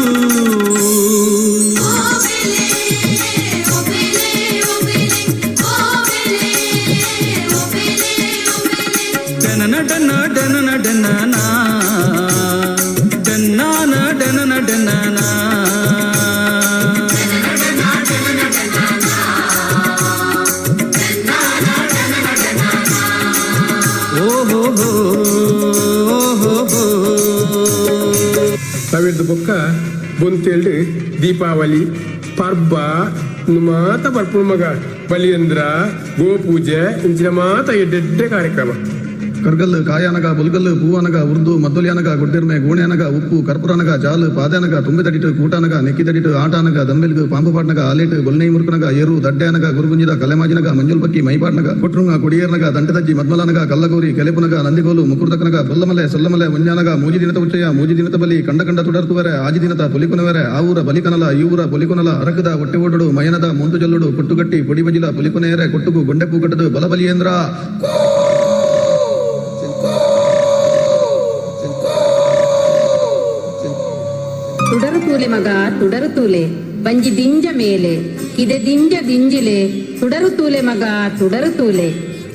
ಡನನ ಡನ ಡನನ ಡನನ ಡನ್ನಾನ ಡನನ ಡನನ ಸಾವಿರದ ಬೊಕ್ಕ ಬೊಂತೇಳ್ದು ದೀಪಾವಳಿ ಪರ್ಬ ಮಾತ ಬರ್ಪುಣ ಮಗ ಬಲಿಯಂದ್ರ ಗೋಪೂಜೆ ಇಂಚಿನ ಮಾತ ಎಡ್ಡೆಡ್ಡೆ ಕಾರ್ಯಕ್ರಮ ಕರ್ಗಲ್ಲು ಕಾಯನಗ ಬುಲ್ಗಲ್ಲು ಪೂವನಗ ಉರ್ದು ಮದ್ದೊಲಿಯನಗ ಗುಡ್ಡೆರ್ಮೆ ಗೂಣೆಯನಗ ಉಪ್ಪು ಕರ್ಪೂರನಗ ಜಾಲು ಪಾದನಗ ತುಂಬಿ ತಡಿಟು ಕೂಟನಗ ನೆಕ್ಕಿ ತಡಿಟು ಆಟನಗ ದಂಬೆಲ್ಗು ಪಾಂಪು ಪಾಟ್ನಗ ಆಲೇಟು ಗೊಲ್ನೈ ಮುರುಕನಗ ಏರು ದಡ್ಡೆಯನಗ ಗುರುಗುಂಜಿದ ಕಲೆಮಾಜಿನಗ ಮಂಜುಲ್ ಪಕ್ಕಿ ಮೈಪಾಟ್ನಗ ಕೊಟ್ರುಂಗ ಕುಡಿಯರ್ನಗ ದಂಟದಜ್ಜಿ ಮದ್ಮಲನಗ ಕಲ್ಲಗೌರಿ ಕೆಲೆಪುನಗ ನಂದಿಗೋಲು ಮುಕುರ್ದಕನಗ ಬೊಲ್ಲಮಲೆ ಸೊಲ್ಲಮಲೆ ಮುಂಜಾನಗ ಮೂಜಿ ದಿನದ ಉಚ್ಚಯ ಮೂಜಿ ದಿನದ ಬಲಿ ಕಂಡ ತುಡರ್ತುವರೆ ಆಜಿ ದಿನದ ಪೊಲಿಕುನವರೆ ಆವೂರ ಬಲಿಕನಲ ಈವೂರ ಪೊಲಿಕುನಲ ಅರಕದ ಹೊಟ್ಟೆ ಓಡಡು ಮಯನದ ಮುಂದು ಜಲ್ಲುಡು ಪುಟ್ಟುಗಟ್ಟಿ ಪುಡಿ ಬಜಿಲ ಪೊಲಿಕುನೆಯರೆ ಕೊಟ್ಟುಗು ಗೊಂಡೆಪು ಕಟ್ಟದು ಬಲಬಲಿಯೇಂದ್ರ ತುಡರು ತೂಲೆ ಮಗ ತುಡರು ತೂಲೆ ಬಂಜಿ ದಿಂಜ ಮೇಲೆ ಇದೆ ದಿಂಜ ದಿಂಜಿಲೆ ತುಡರು ತೂಲೆ ಮಗ ತುಡರು ತೂಲೆ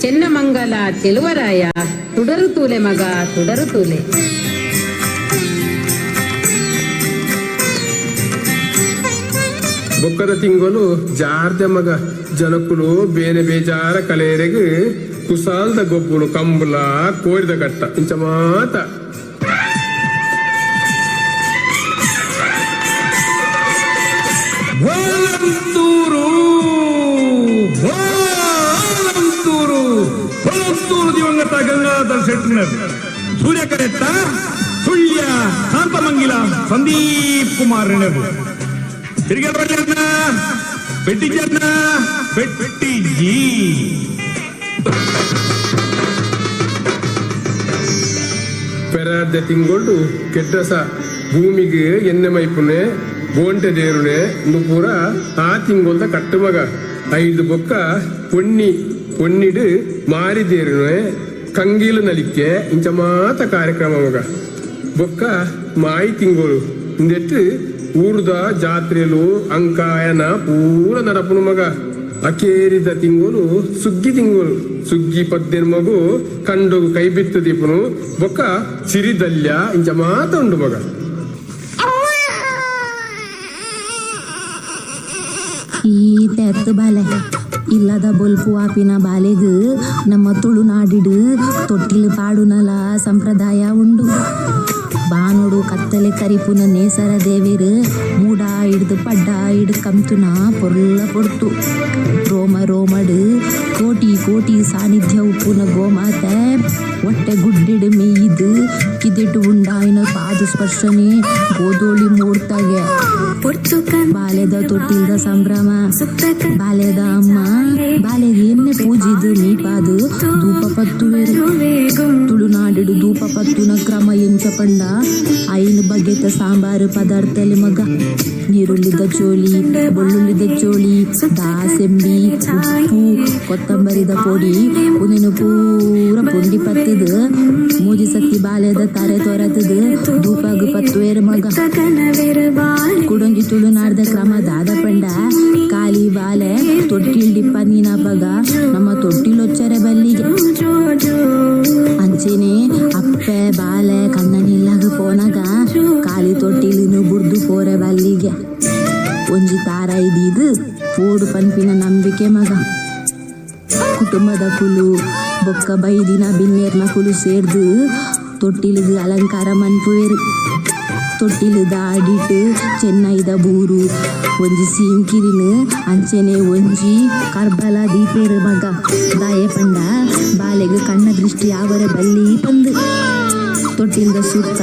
ಚೆನ್ನಮಂಗಲ ಚೆಲುವರಾಯ ತುಡರು ತೂಲೆ ಮಗ ತುಡರು ತೂಲೆ. ಬೊಕ್ಕದ ತಿಂಗಳು ಜಾರ್ದೆ ಮಗ ಜನಕ್ಕುಲು ಬೇನೆ ಬೇಜಾರ ಕಲೆಯರೆಗೆ ಕುಸಾಲ್ದ ಗೊಬ್ಬುಲು ಕಂಬುಲ ಕೋರಿದ ಕಟ್ಟ ಇಂಚ ಮಾತ ಹೊಲಂತೂರು ಹೊಲಂತೂರು ಹೊಲಂತೂರು ದಿವಂಗತ ಗಂಗಾಧರ್ ಶೆಟ್ಟರ್ ಸೂರ್ಯಕರೆತ್ತ ಸುಳ್ಯ ಶಾಂತಮಂಗಿಲ ಸಂದೀಪ್ ಕುಮಾರ್ ನೆನಪು ತಿರುಗಿ ಬಣ್ಣ ಬೆಟ್ಟಿ ಜನ್ನ ಬೆಟ್ಟಿ ಜಿ ಪೆರಾರ್ದೆ ತಿಂಗಳು ಕೆಟ್ಟಸ ಭೂಮಿಗೆ ಎಣ್ಣೆ ಮೈಪುನೆ ಬೋಂಟೆ ದೇರುನೆ ಪೂರ ಆ ತಿಂಗೊಲ್ದ ಕಟ್ಟು ಮಗ 5 ಬೊಕ್ಕ ಪೊನ್ನಿಡು ಮಾರಿದೇರುನೆ ಕಂಗೀಲು ನಲಿಕೆ ಇಂಚ ಮಾತ ಕಾರ್ಯಕ್ರಮ ಮಗ ಬೊಕ್ಕ ಮಾಯಿ ತಿಂಗಳು ಇಂದೆಟ್ಟು ಊರ್ದ ಜಾತ್ರೆಲು ಅಂಕಾಯನ ಪೂರ ನಡಪುನು ಮಗ ಅಕೇರಿದ ತಿಂಗಳು ಸುಗ್ಗಿ ತಿಂಗಳು ಸುಗ್ಗಿ ಪದ್ದಿನ ಮಗು ಕಂಡು ಕೈ ಬಿತ್ತು ದೀಪನು ಬೊಕ್ಕ ಸಿರಿದಲ್ಯ ಇಂಚ ಮಾತ ಉಂಡು ಮಗ. ಈ ತೆತ್ತು ಬಾಲೆ ಇಲ್ಲದ ಬೊಲ್ಪು ಆಪಿನ ಬಾಲೆಗು ನಮ್ಮ ತುಳುನಾಡಿಡು ತೊಟ್ಟಿಲು ಪಾಡುನಲ ಸಂಪ್ರದಾಯ ಉಂಡು. ಬಾನೋಡು ಕತ್ತಲೆ ಕರಿಪುನ ನೇಸರ ದೇವಿರು ಮೂಡ ಹಿಡ್ದು ಪಡ್ಡ ಹಿಡ್ದು ಕಂತುನ ಪೊರ್ಲ ಪೊರ್ತು ರೋಮ ರೋಮಡು ಕೋಟಿ ಕೋಟಿ ಸಾನ್ನಿಧ್ಯ ಉಪ್ಪುನ ಗೋಮಾತೆ ಹೊಟ್ಟೆ ಗುಡ್ಡಿಡು ಮೇಯ್ದು ಕಿದೆಟ್ಟು ಉಂಡಾಯಿನ ಪಾದ ಸ್ಪರ್ಶನೆ ಗೋದೋಳಿ ಮೂಡ್ತಾಗೆ ಬಾಲೆದ ತೊಟ್ಟಿಲ್ದ ಸಂಭ್ರಮ ಬಾಲೆದ ಅಮ್ಮ ಬಾಲೆಗೆ ಎಣ್ಣೆ ಪೂಜಿದು ನೀಪಾದು ಧೂಪ ಪತ್ತುವೆರು ತುಳುನಾಡಿಡು ಧೂಪ ಪತ್ತುನ ಕ್ರಮ ಎಂಚ ಪಂಡ ಐನು ಬಗೆತ ಸಾಂಬಾರು ಪದಾರ್ಥಲಿ ಮಗ ನೀರುಳ್ಳಿದ ಚೋಳಿ ಬೆಳ್ಳುಳ್ಳಿದ ಚೋಳಿ ದಾಸೆಂಬಿ ಉಪ್ಪು ಕೊತ್ತಂಬರಿದ ಪೊಡಿ ಉನಿನು ಪೂರ ಪುಂಡಿ ಪತ್ತಿದು ಮೂಜಿ ಸತ್ತಿ ಬಾಲೆದ ತಾರೆ ತೊರತದು ಧೂಪಗು ಪತ್ತುವೇರು ಮಗ ಕುಡಂಜಿ ತುಳುನಾಡ್ದ ಕ್ರಮ ದಾದ ಪಂಡ ಕಾಲಿ ಬಾಲೆ ತೊಟ್ಟಿಲ್ ಡಿಪ್ಪ ನೀನಪ್ಪಗ ನಮ್ಮ ತೊಟ್ಟಿಲೊಚ್ಚರೆ ಬಲ್ಲಿಗೆ ಅಂಚೆನೆ ಅಪ್ಪೆ ಬಾಲೆ ಕಣ್ಣನಿಲ್ಲಾಗ ಪೋನಾಗ ಕಾಲಿ ತೊಟ್ಟಿಲಿನು ಬುರ್ದು ಪೋರೆ ಬಲ್ಲಿಗೆ ಒಂಜಿ ತಾರ ಇದಿದು ಪೋಡು ಪನ್ಪಿನ ನಂಬಿಕೆ ಮಗ ಕುಟುಂಬದ ಕುಲು ಬೊಕ್ಕ ಬೈದಿನ ಬಿನ್ನೇರ್ನ ಕುಲು ಸೇರ್ದು ತೊಟ್ಟಿಲಿಗೆ ಅಲಂಕಾರ ಮನ್ಪುವೇರು ತೊಟ್ಟಿಲು ದಾಡಿಟ್ಟು ಚೆನ್ನೈದ ಬೂರು ಒಂಜಿ ಸೀಂಕಿರಿನು ಅಂಚೆನೆ ಒಂಜಿ ಕರ್ಬಲ ದೀಪೇರು ಮಗ ದಾಯ ಪಂಡ ಬಾಲೆಗೆ ಕಣ್ಣ ದೃಷ್ಟಿ ಅವರ ಬಲ್ಲಿ ಬಂದು ತೊಟ್ಟಿಲ್ದ ಸುತ್ತ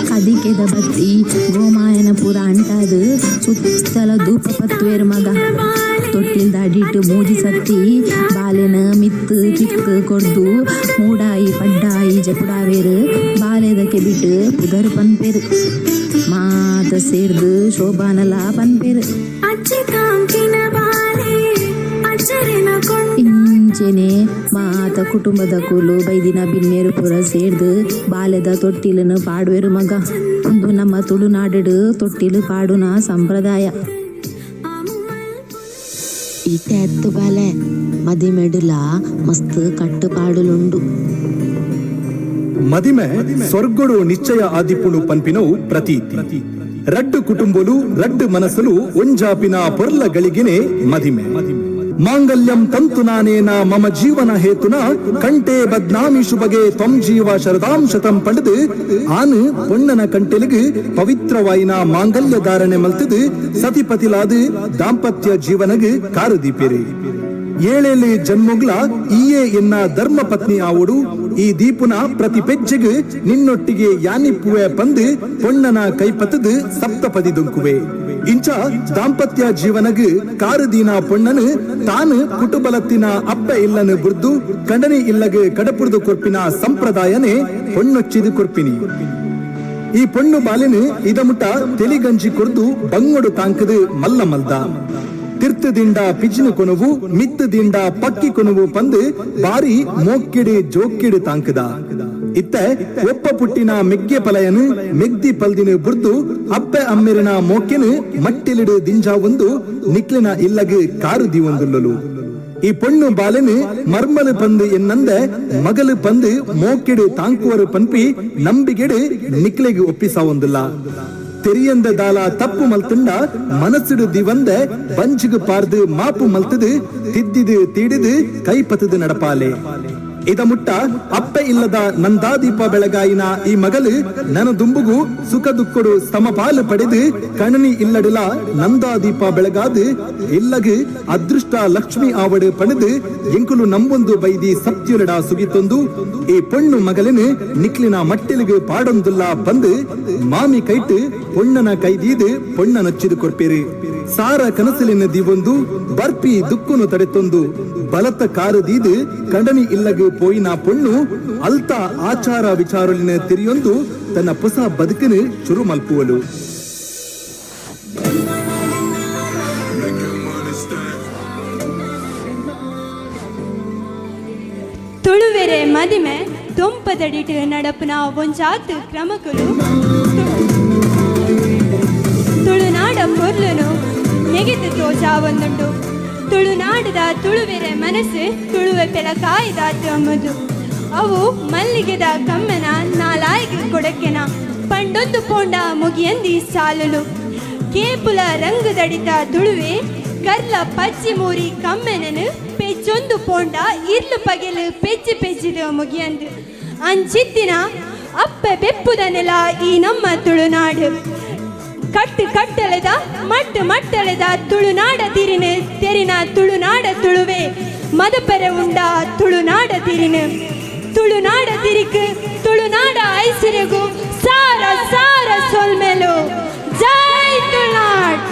ಕದಿಕೆದ ಬತ್ತಿ ಗೋಮಾಯನ ಪುರ ಅಂಟಾದು ಸುತ್ತಲ ಧೂಪ ಪತ್ವೇರು ಮಗ ತೊಟ್ಟಿಲ್ದ ಅಡಿಟ್ಟು ಮೂಜಿ ಸತ್ತಿ ಬಾಲೆನ ಮಿತ್ತು ಕಿತ್ತು ಕೊಡ್ದು ಮೂಡಾಯಿ ಪಡ್ಡಾಯಿ ಜಪುಡಾವೇರು ಬಾಲೆದಕ್ಕೆ ಬಿಟ್ಟು ಪುದರ್ ಪನ್ಪೇರು ಮಾತ ಸೇರ್ದು ಶೋಭಾನಲ ಪನ್ಪೇರು ಇಂಚೆನೆ ಮಾತ ಕುಟುಂಬದ ಕೂಲು ಬೈದಿನ ಬಿನ್ನೇರು ಪುರ ಸೇರ್ದು ಬಾಲೆದ ತೊಟ್ಟಿಲನ್ನು ಪಾಡುವೆರು ಮಗ ಒಂದು ನಮ್ಮ ತುಳುನಾಡು ತೊಟ್ಟಿಲು ಪಾಡುನ ಸಂಪ್ರದಾಯ. ಈ ತೆತ್ತು ಬಾಲೆ ಮದಿಮೆಡುಲ ಮಸ್ತ್ ಕಟ್ಟು ಪಾಡುಲುಂಡು. ಮದಿಮೆ ಸ್ವರ್ಗಡು ನಿಶ್ಚಯ ಆದಿಪುಳು ಪನ್ಪಿನವು ಪ್ರತೀತಿ ರಡ್ಡು ಕುಟುಂಬಲು ರಡ್ಡು ಮನಸ್ಸಲು ಒಂಜಾಪಿನ ಪೊರ್ಲ ಗಳಿಗೆನೆ ಮದಿಮೆ ಮಾಂಗಲ್ಯಂ ತಂತು ನಾನೇನ ಮಮ ಜೀವನ ಹೇತುನ ಕಂಟೆ ಬದ್ನಾಮಿ ಶುಭಗೆ ತ್ವಂ ಜೀವ ಶರದಾಂ ಶತಂ ಪಡೆದು ಆನು ಪೊಣ್ಣನ ಕಂಟೆಲಿಗೆ ಪವಿತ್ರವಾಯಿನ ಮಾಂಗಲ್ಯ ಧಾರಣೆ ಮಲ್ತದು ಸತಿಪತಿಲಾದು ದಾಂಪತ್ಯ ಜೀವನಗೆ ಕಾರುದೀಪಿರಿ ಏಳೇಳು ಜನ್ಮಗ್ಲ ಈಯೇ ಎನ್ನ ಧರ್ಮ ಪತ್ನಿ ಆವಡು ಈ ದೀಪುನ ಪ್ರತಿ ಪೆಜ್ಜೆಗೆ ನಿನ್ನೊಟ್ಟಿಗೆ ಯಾನಿಪ್ಪುವೆ ಬಂದು ಪೊಣ್ಣನ ಕೈಪತ್ತದು ಸಪ್ತಪದಿ ದುಂಕುವೆ ಇಂಚ ದಾಂಪತ್ಯ ಜೀವನಗೆ ಕಾರುದೀನ ಪೊಣ್ಣನು ತಾನು ಕುಟುಂಬಲತ್ತಿನ ಅಪ್ಪ ಇಲ್ಲನು ಬುರ್ದು ಕಂಡನಿ ಇಲ್ಲಗೆ ಕಡಪುರ್ದು ಕೊರ್ಪಿನ ಸಂಪ್ರದಾಯನೇ ಪೊಣ್ಣೊಚ್ಚಿದು ಕೊರ್ಪಿನಿ. ಈ ಪೊಣ್ಣು ಬಾಲಿನು ಇದಮುಟ ತೆಲಿಗಂಜಿ ಕೊರ್ದು ಬಂಗೊಡು ತಾಂಕದು ಮಲ್ಲ ಮಲ್ದ ತಿರ್ತದಿಂದ ಪಿಜಿನು ಕೊನುವು ಮಿತ್ತದಿಂದ ಪಕ್ಕಿ ಕೊನುವು ಪಂದು ಬಾರಿ ಮೋಕ್ಕಿಡು ಜೋಕ್ಕಿಡು ತಾಂಕದ ಇತ್ತ ಒಪ್ಪ ಪುಟ್ಟಿನ ಮೆಗ್ಗೆ ಪಲಯನು ಮೆಗ್ದಿ ಪಲ್ದಿನ ಬುರ್ದು ಅಪ್ಪೆ ಅಮ್ಮೆರಿನ ಮೋಕೆನು ಮಟ್ಟಿಲಿಡು ದಿಂಜಾ ಒಂದು ನಿಕ್ಲಿನ ಇಲ್ಲಗು ಕಾರುದಿ ಒಂದುಲ್ಲಲು ಈ ಪೊಣ್ಣು ಬಾಲೆನು ಮರ್ಮಲು ಪಂದು ಎನ್ನಂದ ಮಗಲು ಪಂದು ಮೋಕೆಡು ತಾಂಕುವರು ಪನ್ಪಿ ನಂಬಿಗೆಡು ನಿಕ್ಲೆಗೆ ಒಪ್ಪಿಸ ಒಂದಿಲ್ಲ ತೆರಿಯಂದ ದಾಲ ತಪ್ಪು ಮಲ್ತುಂಡ ಮನಸ್ಸಿಡು ದಿವಂದ ಬಂಚಿಗು ಪಾರ್ದು ಮಾಪು ಮಲ್ತದು ತಿದ್ದಿದು ತೀಡಿದು ಕೈಪತದು ನಡಪಾಲೆ ಇದ ಮುಟ್ಟ ಅಪ್ಪೆ ಇಲ್ಲದ ನಂದಾದೀಪ ಬೆಳಗಾಯಿನ ಈ ಮಗಲು ನನ್ನ ದುಂಬುಗು ಸುಖ ದುಃಖಡು ಸಮಪಾಲು ಪಡೆದು ಕಣನಿ ಇಲ್ಲಡಿಲ ನಂದಾದೀಪ ಬೆಳಗಾದು ಇಲ್ಲಗು ಅದೃಷ್ಟ ಲಕ್ಷ್ಮಿ ಆವಡು ಪಡೆದು ಎಂಕುಲು ನಂಬೊಂದು ಬೈದಿ ಸತ್ಯುಲಡ ಸುಗಿತೊಂದು ಈ ಪೊಣ್ಣು ಮಗಲಿನ ನಿಕ್ಲಿನ ಮಟ್ಟಿಲಿಗೆ ಪಾಡೊಂದುಲ್ಲ ಬಂದು ಮಾಮಿ ಕೈಟ್ ಪೊಣ್ಣನ ಕೈದೀದು ಪೊಣ್ಣ ನಚ್ಚಿದು ಕೊರ್ಪೇರಿ ಸಾರ ಕನಸಲಿನ ದಿವೊಂದು ಬರ್ಪಿ ದುಕ್ಕುನು ತಡೆತೊಂದು ಬಲತ ಕಾರುದೀದು ಕಂಡನಿ ಇಲ್ಲಗು ಪೋಯಿನ ಪೊಣ್ಣು ಅಲ್ತ ಆಚಾರ ವಿಚಾರಲಿನ ತಿರಿಯೊಂದು ತನ್ನ ಹೊಸ ಬದುಕನ್ನು ಶುರು ಮಲ್ಪುವಲು ತುಳುವೆರೆ ಮದಿಮೆ ದೊಂಪದಡಿಟ್ ನಡಪುನ ಒಂಜಾತು ಕ್ರಮಕುಲು ತುಳುನಾಡ ಪೊರ್ಲುನು ನೆಗೆದು ತೋಜಾವೊಂದುಂಡು ತುಳುನಾಡದ ತುಳುವೆರೆ ಮನಸ್ಸು ತುಳುವೆ ಪೆಲಕಾಯ್ದಾತು ಅಮ್ಮದು ಅವು ಮಲ್ಲಿಗೆದ ಕಮ್ಮೆನ ನಾಲಾಯಿಗೆ ಕೊಡಕ್ಕೆನ ಪಂಡೊಂದು ಪೋಂಡ ಮುಗಿಯಂದಿ ಸಾಲಲು ಕೇಪುಲ ರಂಗುದಡಿತ ತುಳುವೆ ಕರ್ಲ ಪಚ್ಚಿ ಮೂರಿ ಕಮ್ಮೆನನು ಪೆಚ್ಚೊಂದು ಪೋಂಡ ಇರ್ಲು ಪಗೆಲು ಪೆಚ್ಚಿ ಪೆಚ್ಚಿದು ಮುಗಿಯಂದು ಅಂಚಿತ್ತಿನ ಅಪ್ಪೆ ಬೆಪ್ಪುದ ನೆಲ ಈ ನಮ್ಮ ತುಳುನಾಡು ಕಟ್ಟು ಕಟ್ಟಳೆದ ಮಟ್ಟು ಮಟ್ಟಳೆದ ತುಳುನಾಡ ತಿರಿನು ತೆರಿನ ತುಳುನಾಡ ತುಳುವೆ ಮದಪೆರೆ ಉಂಡ ತುಳುನಾಡ ತಿರಿನು ತುಳುನಾಡ ತಿರಿಕು ತುಳುನಾಡ ಐಸಿರಿಗು ಸಾರ ಸಾರ ಸೊಲ್ಮೆಲು ಜೈ ತುಳುನಾಡ್.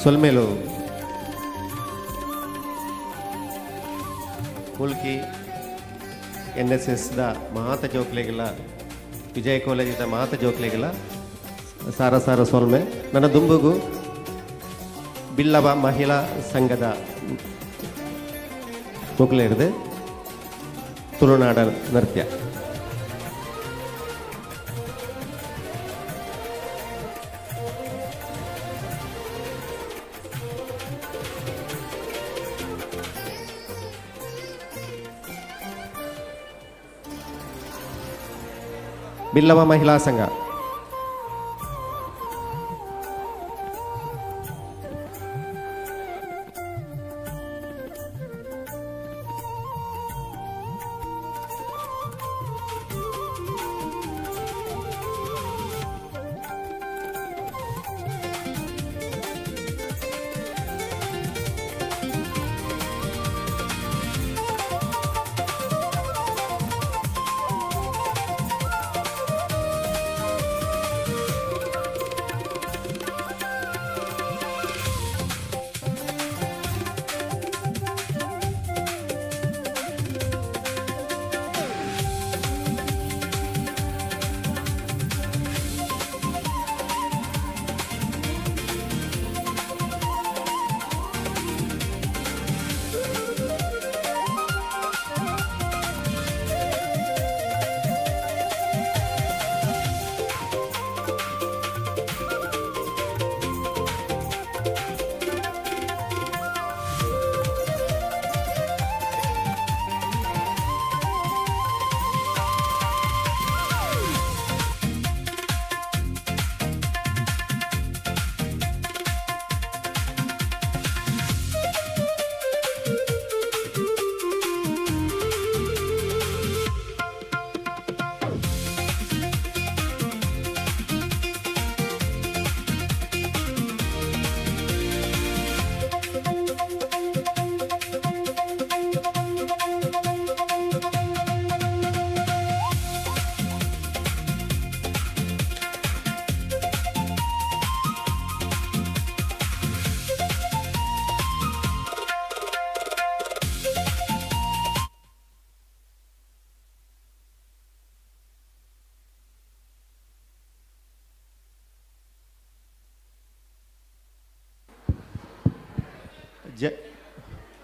ಸೊಲ್ಮೇಲು ಮುಲ್ಕಿ NSSದ ಮಾತ ಜೋಕ್ಲೆಗಿಲ್ಲ ವಿಜಯ ಕಾಲೇಜಿದ ಮಾತ ಜೋಕ್ಲೆಗಿಲ್ಲ ಸಾರ ಸಾರ ಸೊಲ್ಮೆ ನನ್ನ ದುಂಬುಗು ಬಿಲ್ಲವ ಮಹಿಳಾ ಸಂಘದ ಮುಗ್ಲೇರಿದೆ ತುಳುನಾಡ ನೃತ್ಯ. ಬಿಲ್ಲವ ಮಹಿಳಾ ಸಂಘ.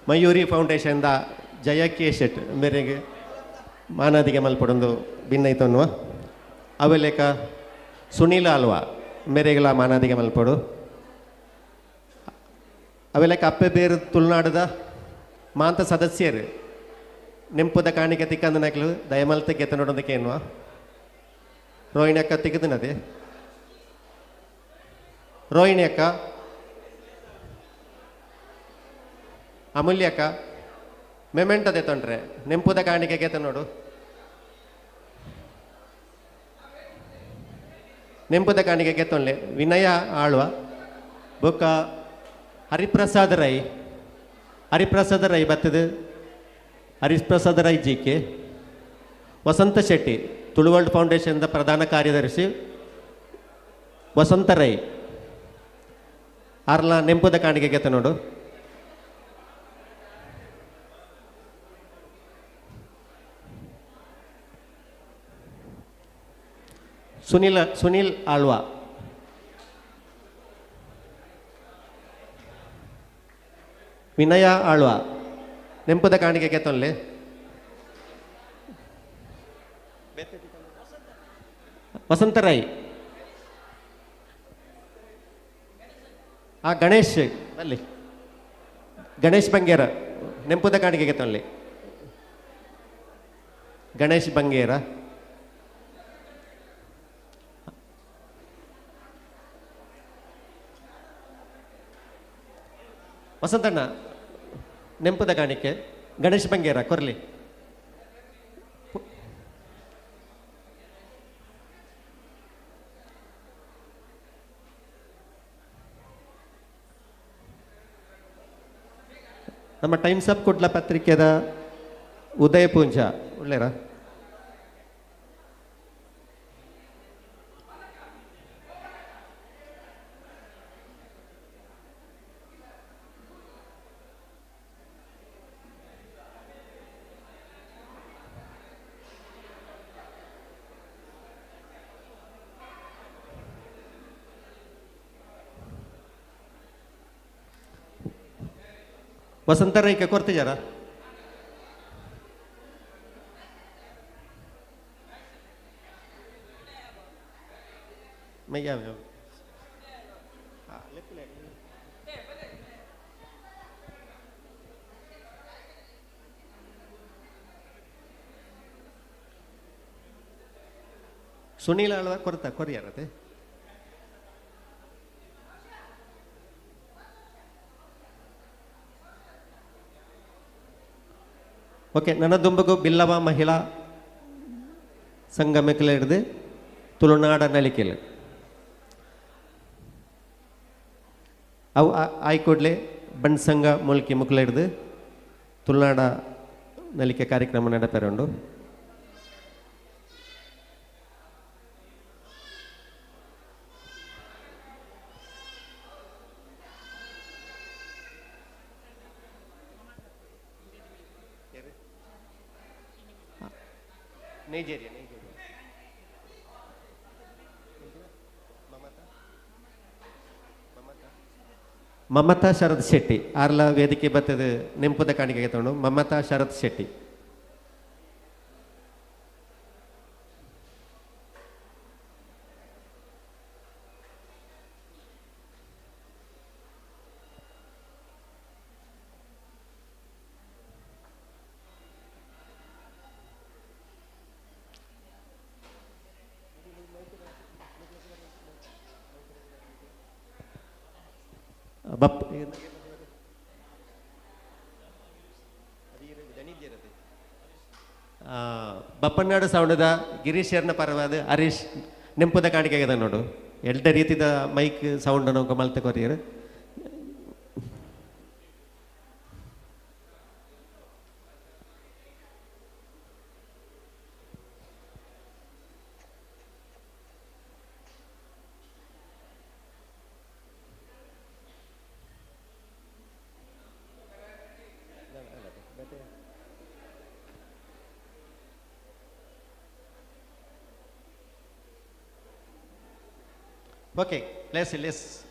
ಮಯೂರಿ ಫೌಂಡೇಶನ್ದ ಜಯಕ್ಕೆ ಶೆಟ್ ಮೇರೆಗೆ ಮಾನದಿಗೆ ಮಲ್ಪಡೊಂದು ಭಿನ್ನೈತು ಅನ್ನುವ ಅವೆಲೇಕ ಸುನೀಲ ಅಲ್ವಾ ಮೇರೆಗೆಲ್ಲ ಮಾನದಿಗೆ ಮಲ್ಪಡು ಅವೆಲೇಕ ಅಪ್ಪೆ ಬೇರು ತುಳುನಾಡದ ಮಾಂತ ಸದಸ್ಯರು ನೆಂಪುದ ಕಾಣಿಕೆ ತಿಕ್ಕಂದ ನಕಲು ದಯಮಲ್ತೆ ಗೆತ್ತ ನೋಡೋದಕ್ಕೆ ಏನ್ವಾ ರೋಹಿಣಿ ಅಕ್ಕ ತಿಕ್ಕದನದೆ ರೋಹಿಣಿ ಅಕ್ಕ ಅಮೂಲ್ಯ ಅಕ್ಕ ಮೆಮೆಂಟದೆ ತೊಂಡ್ರೆ ನೆಂಪುದ ಕಾಣಿಕೆ ಗೆತ್ತ ನೋಡು ನೆಂಪುದ ಕಾಣಿಕೆ ಗೆತ್ತೊಳ್ಳೆ ವಿನಯ ಆಳ್ವ ಬೊಕ್ಕ ಹರಿಪ್ರಸಾದ ರೈ ಬತ್ತದು ಹರಿಪ್ರಸಾದ ರೈ ಜಿಕೆ ವಸಂತ ಶೆಟ್ಟಿ ತುಳುವರ್ಲ್ಡ್ ಫೌಂಡೇಶನ್ದ ಪ್ರಧಾನ ಕಾರ್ಯದರ್ಶಿ ವಸಂತ ರೈ ಆರ್ಲ ನೆಂಪುದ ಕಾಣಿಕೆ ಗೆತ್ತ ನೋಡು ಸುನಿಲ್ ಆಳ್ವಾ ವಿನಯ ಆಳ್ವಾ ನೆಂಪುದ ಕಾಣಿಕೆ ಗೆತ್ತೊಳ್ಳೆ ವಸಂತ ರೈ ಆ ಗಣೇಶ್ ಅಲ್ಲಿ ಗಣೇಶ್ ಬಂಗೇರ ನೆಂಪುದ ಕಾಣಿಕೆ ಗೆತ್ತೊಳ್ಳೆ ಗಣೇಶ್ ಬಂಗೇರ ವಸಂತಣ್ಣ ನೆಂಪುದ ಕಾಣಿಕೆ ಗಣೇಶ್ ಬಂಗೇರ ಕೊರ್ಲಿ ನಮ್ಮ ಟೈಮ್ಸ್ ಅಪ್ ಕುಡ್ಲ ಪತ್ರಿಕೆದ ಉದಯ ಪೂಂಜ ಒಳ್ಳೆಯರ ವಸಂತರೈಕ ಕೊರ್ತೆ ಜರ ಮೈಯ ಸುನೀಲ ಅಲ್ವಾ ಕೊರತ ಕೊರಿಯಾರತೆ ಓಕೆ ನನ್ನ ದುಂಬಗು ಬಿಲ್ಲವ ಮಹಿಳಾ ಸಂಗಮಕ್ಕೆಲ್ಲ ಹಿಡಿದು ತುಳುನಾಡ ನಲಿಕೆಲ್ ಅವು ಆಯ್ಕೊಡ್ಲೆ ಬಣ್ ಸಂಘ ಮೂಲಿಕೆ ಮುಕ್ಲ ಹಿಡಿದು ತುಳುನಾಡ ನಲಿಕೆ ಕಾರ್ಯಕ್ರಮ ನಡಪೆರೊಂಡು ನೈಜೀರಿಯಾ ಮಮತಾ ಶರತ್ ಶೆಟ್ಟಿ ಆರ್ಲ ವೇದಿಕೆ ಬರ್ತದೆ ನೆಂಪುದ ಕಾಣಿಕೆಗೆ ತಗೊಂಡು ಮಮತಾ ಶರತ್ ಶೆಟ್ಟಿ. ಬಪ್ಪನಾಡು ಸೌಂಡದ ಗಿರೀಶರ್ನ ಪರವಾದ ಹರೀಶ್ ನೆಂಪುದ ಕಾಣಿಕೆ ನೋಡು ಎಲ್ಡ ರೀತಿದ ಮೈಕ್ ಸೌಂಡ್ ನೌಕ ಮಲ್ತೆ ಕೊರಿಯರು Okay, let's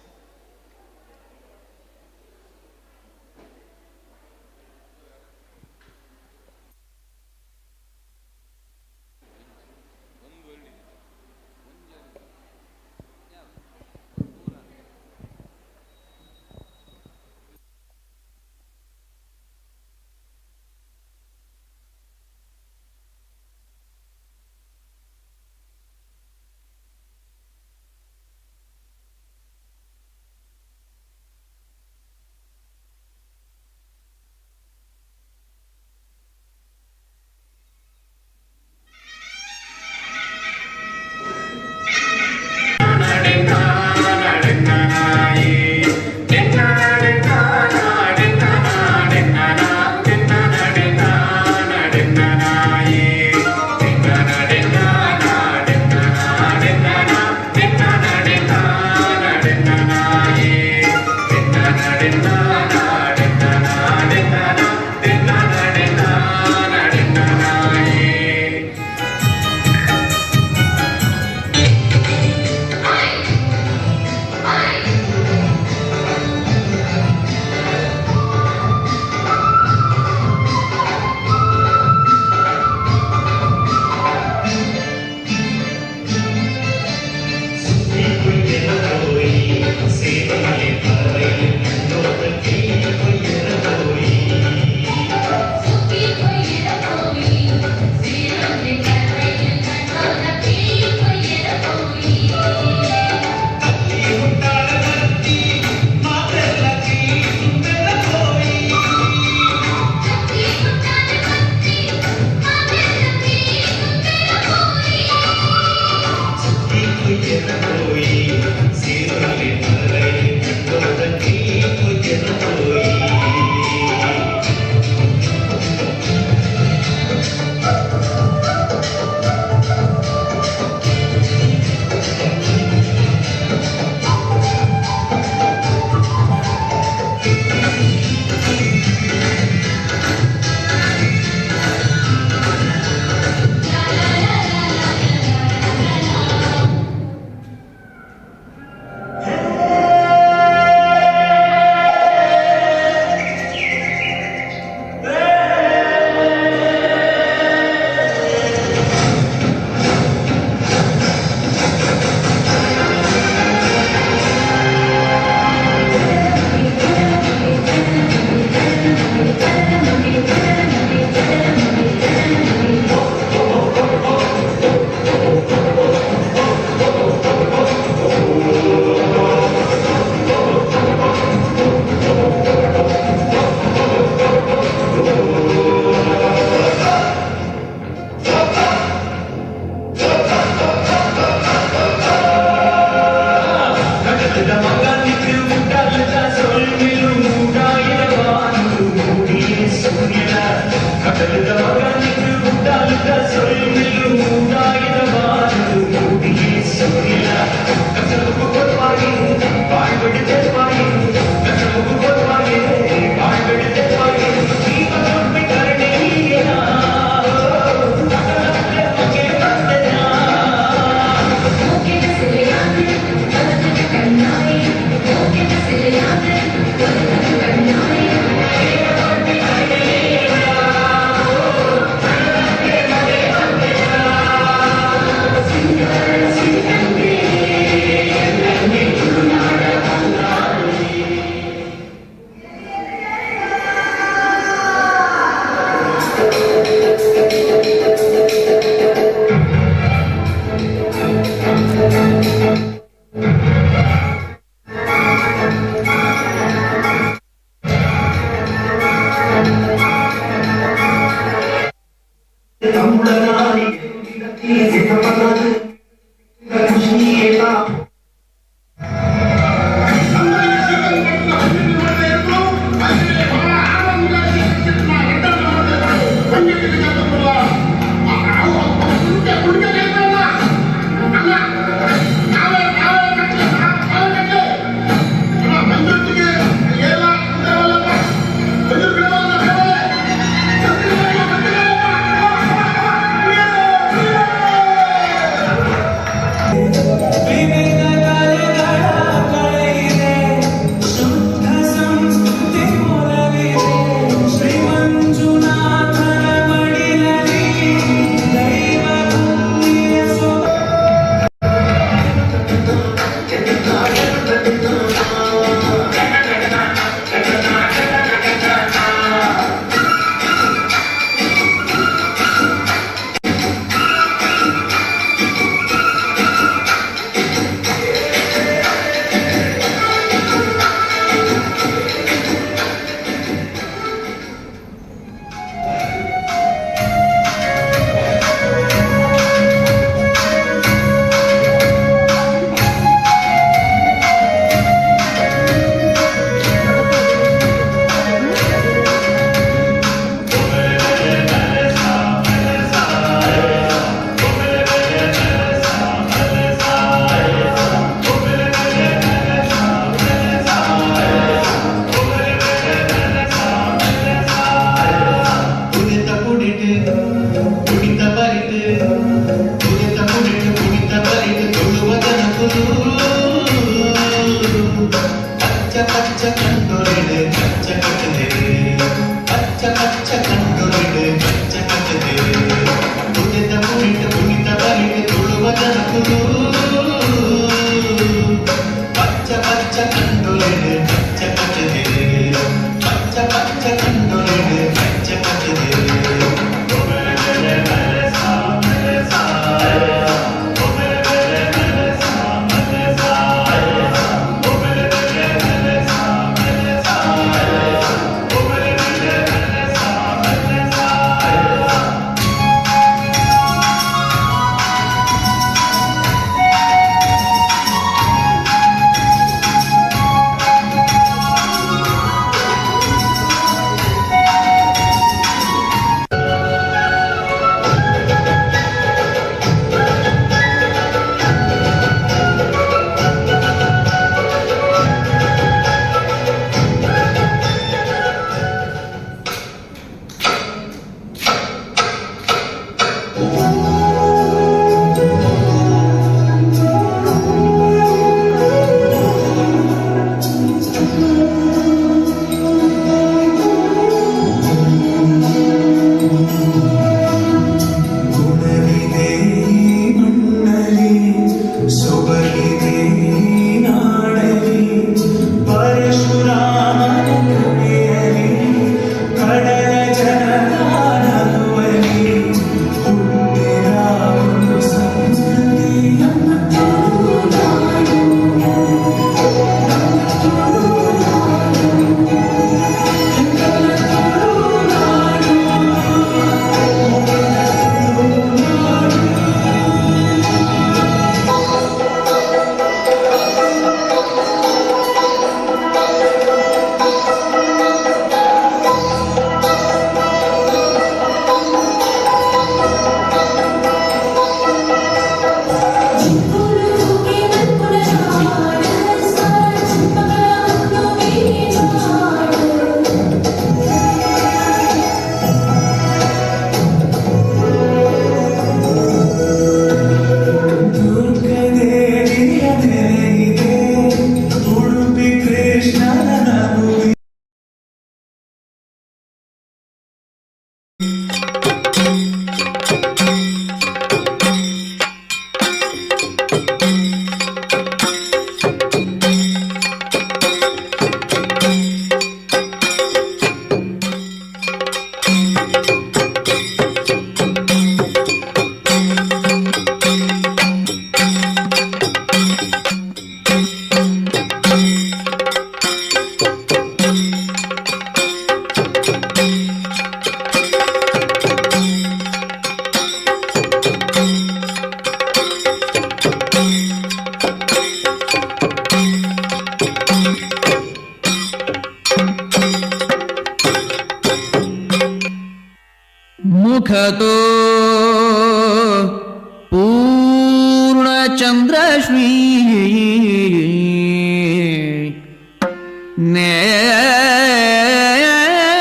ಶ್ರೀ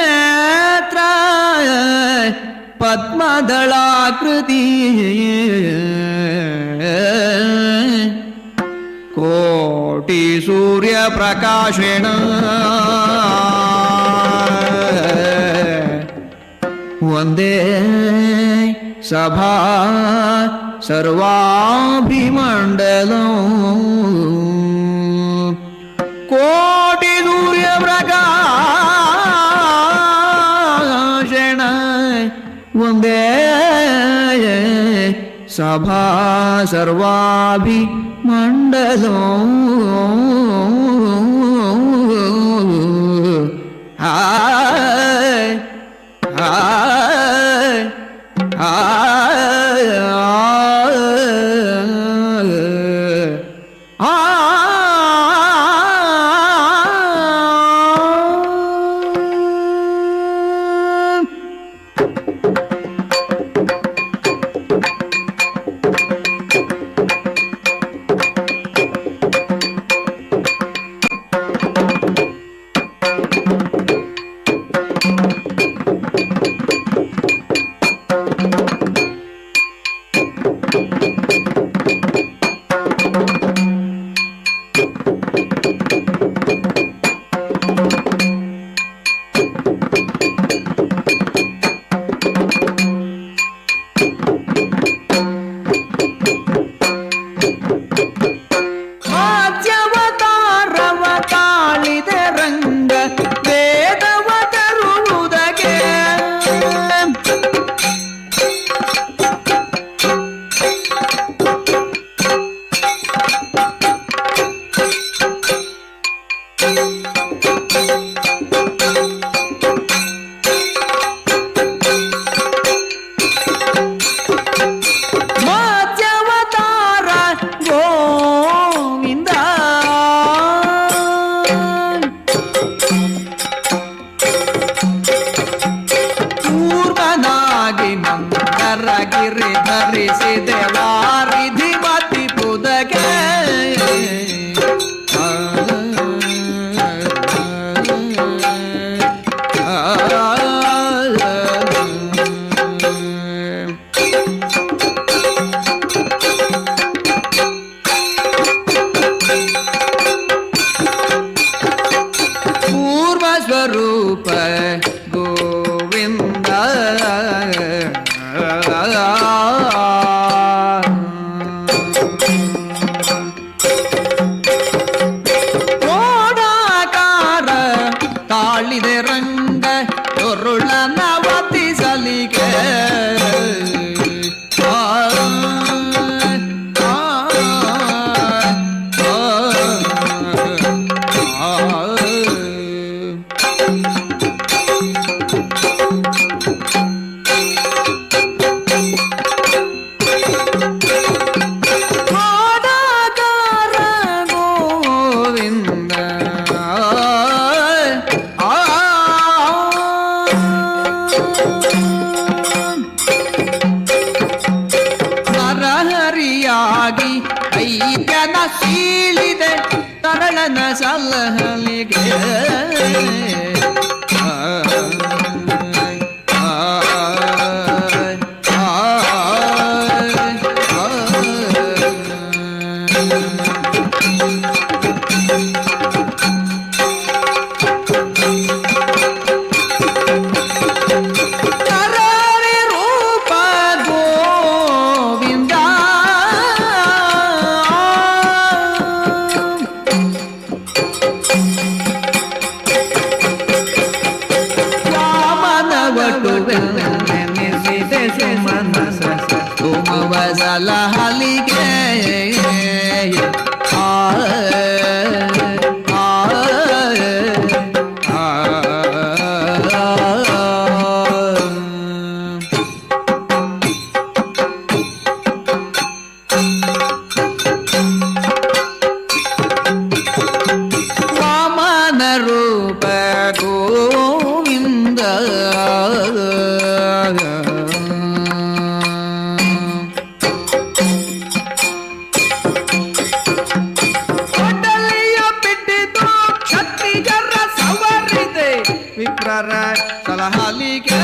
ನೇತ್ರ ಪದ್ಮದಳಾಕೃತಿ ಕೋಟಿ ಸೂರ್ಯ ಪ್ರಕಾಶೇಣ ವಂದೇ ಸಭಾ ಸರ್ವಾಭಿಮಂಡಲ ಕೋಟಿ ಸೂರ್ಯ ಪ್ರಕಾಶೇಣ ವಂದೇ ಸಭಾ ಸರ್ವಾಭಿಮಂಡಲ ಸ್ವರೂಪ ಗೋವಿಂದ ಕೋಡಾಕಾರ ತಾಳಿದೆ ರಂಗ ಒರುಳ ನವತಿ ಸಲಿಗೆ ಹರಿಯಾಗಿ ಐಕ್ಯನ ಸೀಳಿದೆ ತರಳನ ಸಲಹಲಿಗೆ ಸಲಹಲಿಗೆ ವಾಮನ ರೂಪ ಗೋವಿಂದ ಹಲಿಗೆ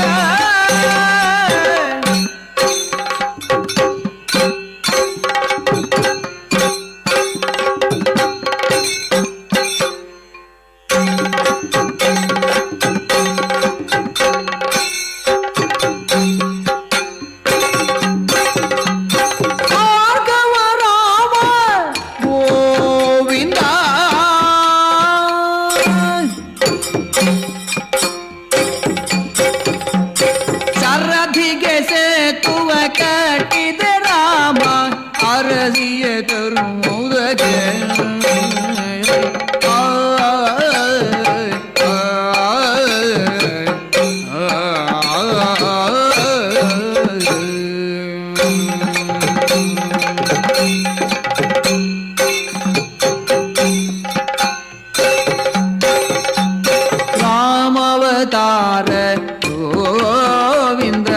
ರಾಮವತಾರ ಗೋವಿಂದ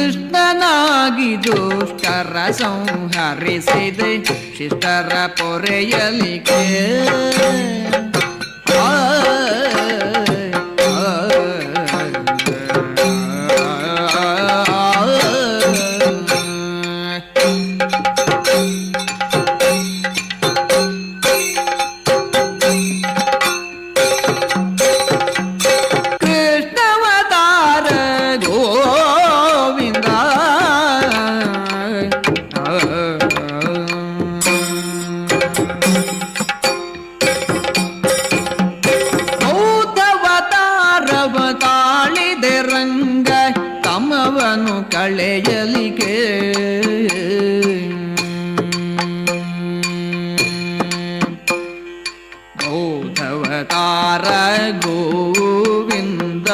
ಕೃಷ್ಣನಾಗಿ ದುಷ್ಟರ ಸಂಹರಿಸಿದೆ ಶಿಷ್ಟರ ಪೊರೆಯಲಿಗೆ ಕೃಷ್ಣವತಾರ ಗೋವಿಂದ ಬೌದ್ಧವತಾರವ ತಾಳಿದೆ ರಂಗ ತಮವನು ಕಳೆಯಲಿಗೆ ಬೌದ್ಧವತಾರ ಗೋವಿಂದ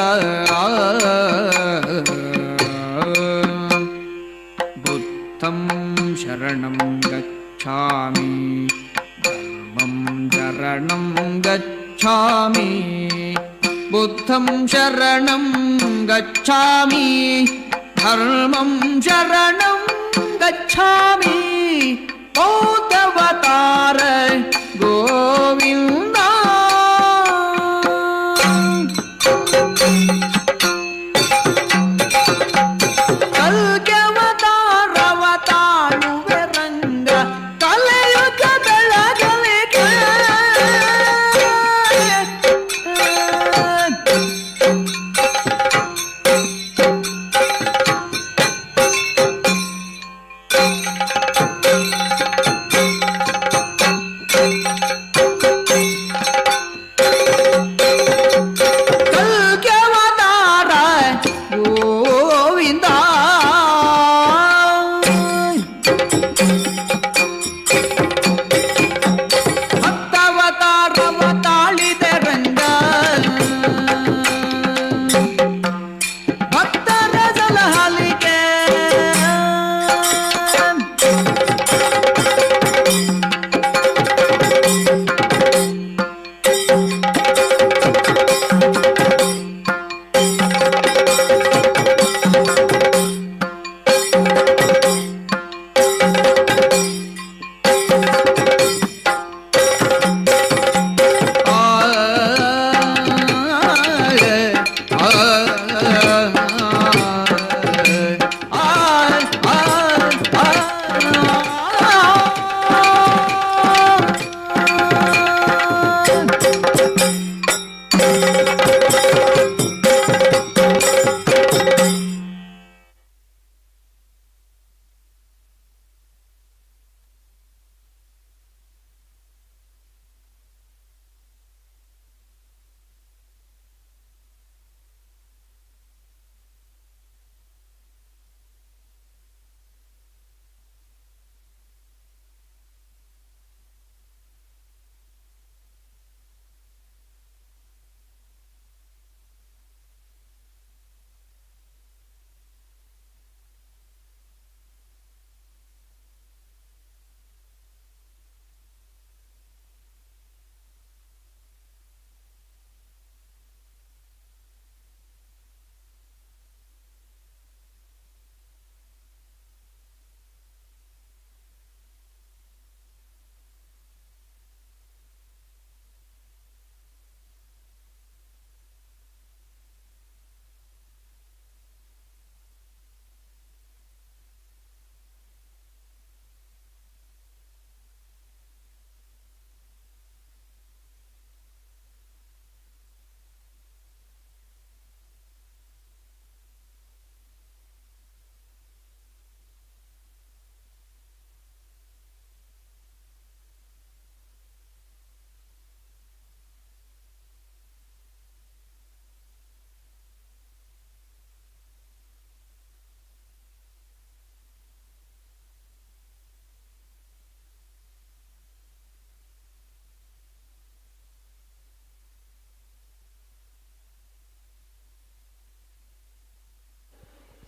ಬುದ್ಧಂ ಶರಣಂ ಗಚ್ಛಾಮಿ ಧರ್ಮಂ ಶರಣಂ ಗಚ್ಛಾಮಿ ಬುದ್ಧಂ ಶರಣಂ ಗಚ್ಛಾಮಿ ಧರ್ಮಂ ಶರಣಂ ಗಚ್ಛಾಮಿ ಬೌದ್ಧವತಾರ ಗೋವಿಂದ ಕಲ್ಗೆವತಾರವ ತಾಳುವೆ ರಂಗ ಕಲೆಯುಗ ಬೆಳಗಲಿಗೆ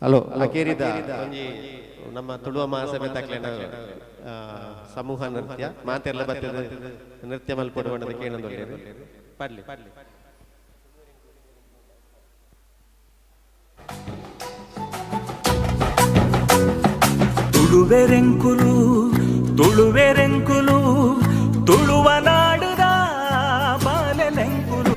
ಹಲೋ ಅಕೇರಿದ ಒಂಜಿ ನಮ್ಮ ತುಳುವ ಮಹಾಸಭೆ ತಕ್ಲೇನ ಸಮೂಹ ನೃತ್ಯ ಮಾತೆಲ್ಲ ಬರ್ತದೆ ನೃತ್ಯ ಮಲ್ಪೊಡು ಬಣ್ಣದ ಕೇಳಂದು ಪಾಡ್ಲಿ ತುಳುವೆರೆಂಕುಲು ತುಳುವೆರೆಂಕುಲು ತುಳುವ ನಾಡುದ ಬಾಲೆಲೆಂಕುಲು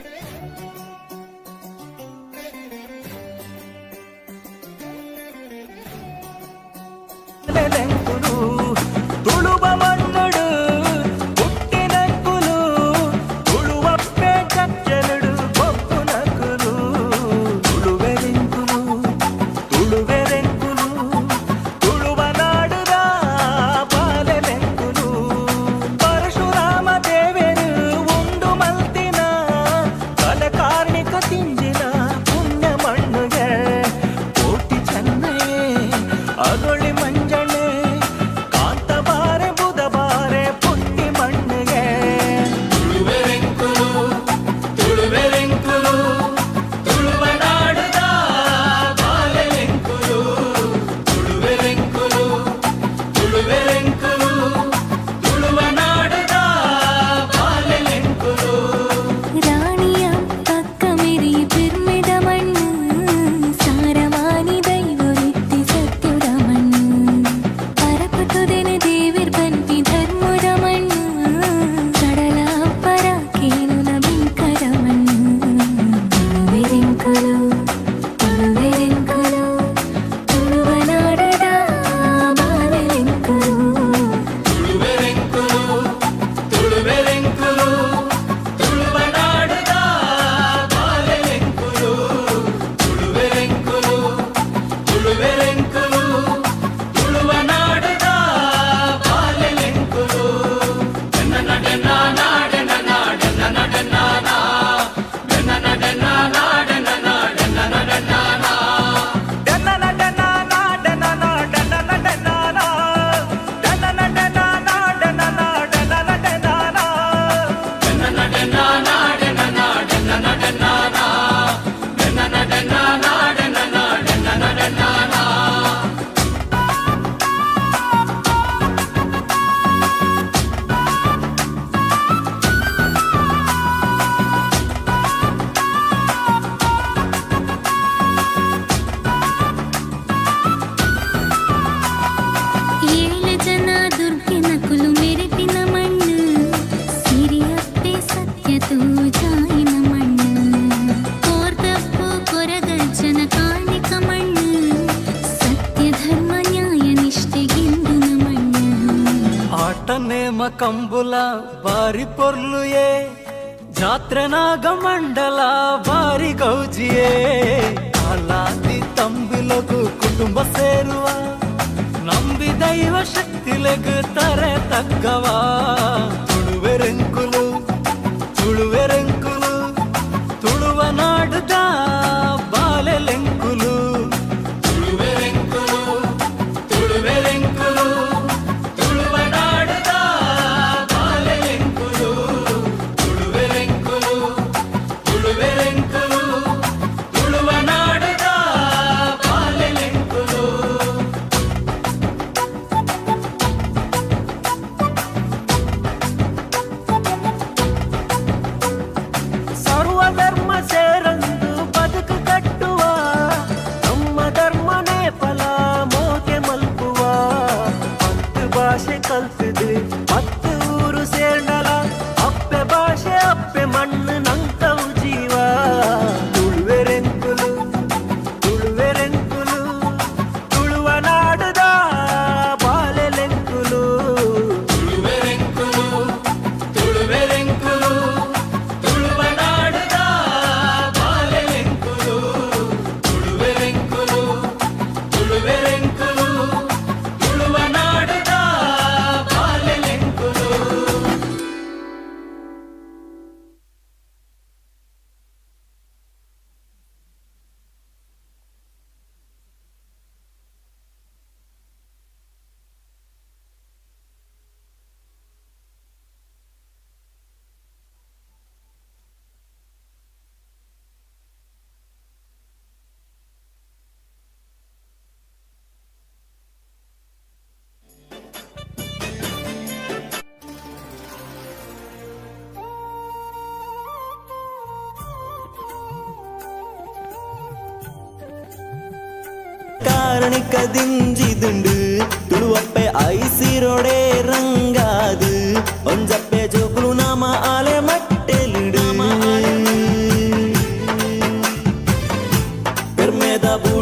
ತುಳುವ ಮಣ್ಣುಡು ಹುಟ್ಟಿನಕ್ಕುಲು ತುಳುವಪ್ಪೆ ಚಚ್ಚಲುಡು ಬೊಪ್ಪು ನಕ್ಕುಲು ತುಳುವೆರೆಂಕುಲು ತುಳುವೆರೆಂಕುಲು ತುಳುವ ನಾಡುದ ಬಾಲೆಲೆಂಕುಲು ಪರಶುರಾಮ ದೇವರು ಉಂಡು ಮಲ್ತಿನ ಕಲೆ ಕಾರ್ಣಿಕ ತಿಂಜಿನ ಪುಣ್ಯ ಮಣ್ಣುಗೆ ಕೋಟಿ ಚೆನ್ನೈ ಅದೊಳಿ ಮಂಜಣ್ಣೆ ಕಾಂತ ಬಾರೆ ಬುಧ ಬಾರೆ ಪುಟ್ಟಿ ಮಣ್ಣಿಗೆ ತುಳುವೆರೆಂಕುಲು ತುಳುವೆರೆಂಕುಲು ತುಳುವ ನಾಡುದ ಬಾಲೆಲೆಂಕುಲು ತುಳುವೆರೆಂಕುಲು ತುಳುವೆರೆಂಕುಲು ತುಳುವ ನಾಡುದ ಬಾಲೆಲೆಂಕುಲು ರಾಣಿಯ ಪಕ್ಕ ಮೆರಿ ಪಿರ್ಮಿಡ ಮಣ್ಣು ಸಾರವಾನಿ ದೈವರಿತ್ತಿ ಸತ್ಯುಡ ಮಣ್ಣು ಪರಪತುದೆನೆ ದೇವಿರ್ ಬಂತಿ ಧರ್ಮದ ಮಣ್ಣು ಕಡಲ ಪರ ಕೇನುನ ಬಿಂಕರ ಮಣ್ಣು ತುಳುವೆರೆಂಕುಲು ತುಳುವೆರೆಂಕುಲು ತುಳುವ ನಾಡದ ಬಾಲೆಲೆಂಕುಲು ತುಳುವೆರೆಂಕುಲು ತುಳುವೆರೆಂಕುಲು ತುಳುವ ನಾಡುದ ಬಾಲೆಲೆಂಕುಲು ತುಳುವೆರೆಂಕುಲು ತುಳುವೆರೆಂಕುಲು ತುಳುವ ನಾಡುದ ಬಾಲೆಲೆಂಕುಲು ಡೆನ್ನ ಡೆನ್ನ ನಾಡೆನ್ನ ನಾಡೆನ್ನ ನಡೆನ್ನ ನಾ ಡೆನ್ನ ಡೆನ್ನ ನಾಡೆನ್ನ ನಾಡೆನ್ನ ನಡೆನ್ನ ನಾ ಡೆನ್ನ ಡೆನ್ನ ನಾಡೆನ್ನ ನಾಡೆನ್ನ ನಡೆನ್ನ ನಾ ಡೆನ್ನ ಡೆನ್ನ ನಾಡೆನ್ನ ನಾಡೆನ್ನ ನಡೆನ್ನ ನಾ ಡೆನ್ನ ಡೆನ್ನ ನಾಡೆನ್ನ ನಾಡೆನ್ನ ನಡೆನ್ನ ನಾ ಡೆನ್ನ ಡೆನ್ನ ನಾಡೆನ್ನ ನಾಡೆನ್ನ ನಡೆನ್ನ ನಾ ಏಳು ಜನ ದುರ್ಗಿನ ಕುಲು ಮೆರೆಪಿನ ಮಣ್ಣು ಸಿರಿಯಪ್ಪೆ ಸತ್ಯ ತೂಜಾಯಿನ ಮಣ್ಣು ಕೋರ್ದಪ್ಪು ಕೊರಗಜ್ಜನ ಕಾಣಿಕ ಮಣ್ಣು ಸತ್ಯ ಧರ್ಮ ನ್ಯಾಯ ನಿಷ್ಠೆಗೆಂದುನ ಮಣ್ಣು ಆಟ ನೇಮ ಕಂಬುಲ ಬಾರಿ ಪೊರ್ಲುಯೇ ಜಾತ್ರೆನಾಗ ಮಂಡಲ ಬಾರಿ ಗೌಜಿಯೇ ಅಲಾದಿ ತಂಬಿಲಗು ಕುಟುಂಬ ಸೇರುವ ನಂಬಿ ದೈವ ಶಕ್ತಿಲೆಗು ತರೆ ತಕ್ಕವ ತುಳುವೆರೆಂಕುಲು ತುಳುವೆರೆಂಕುಲು ತುಳುವ ನಾಡುದ ಬಾಲೆಲೆಂಕುಲು ತುಳುವೆರೆಂಕುಲು ತುಳುವೆರೆಂಕುಲು ತುಳುವ ನಾಡುದ ಬಾಲೆಲೆಂಕುಲು ತುಳುವೆರೆಂಕುಲು ತುಳುವೆರೆಂಕುಲು ತುಳುವ ನಾಡುದ ಬಾಲೆಲೆಂಕುಲು ಧರಣಿಕ ದಿಂಜಿದುಂಡು ತುಳುವಪ್ಪೆ ಐಸಿರೋಡೆ ರಂಗಾದು ಒಂಜಪ್ಪೆ ಜೋಕುಲು ನಾಮ ಆಲೆ ಮಟ್ಟೆಲಿಡು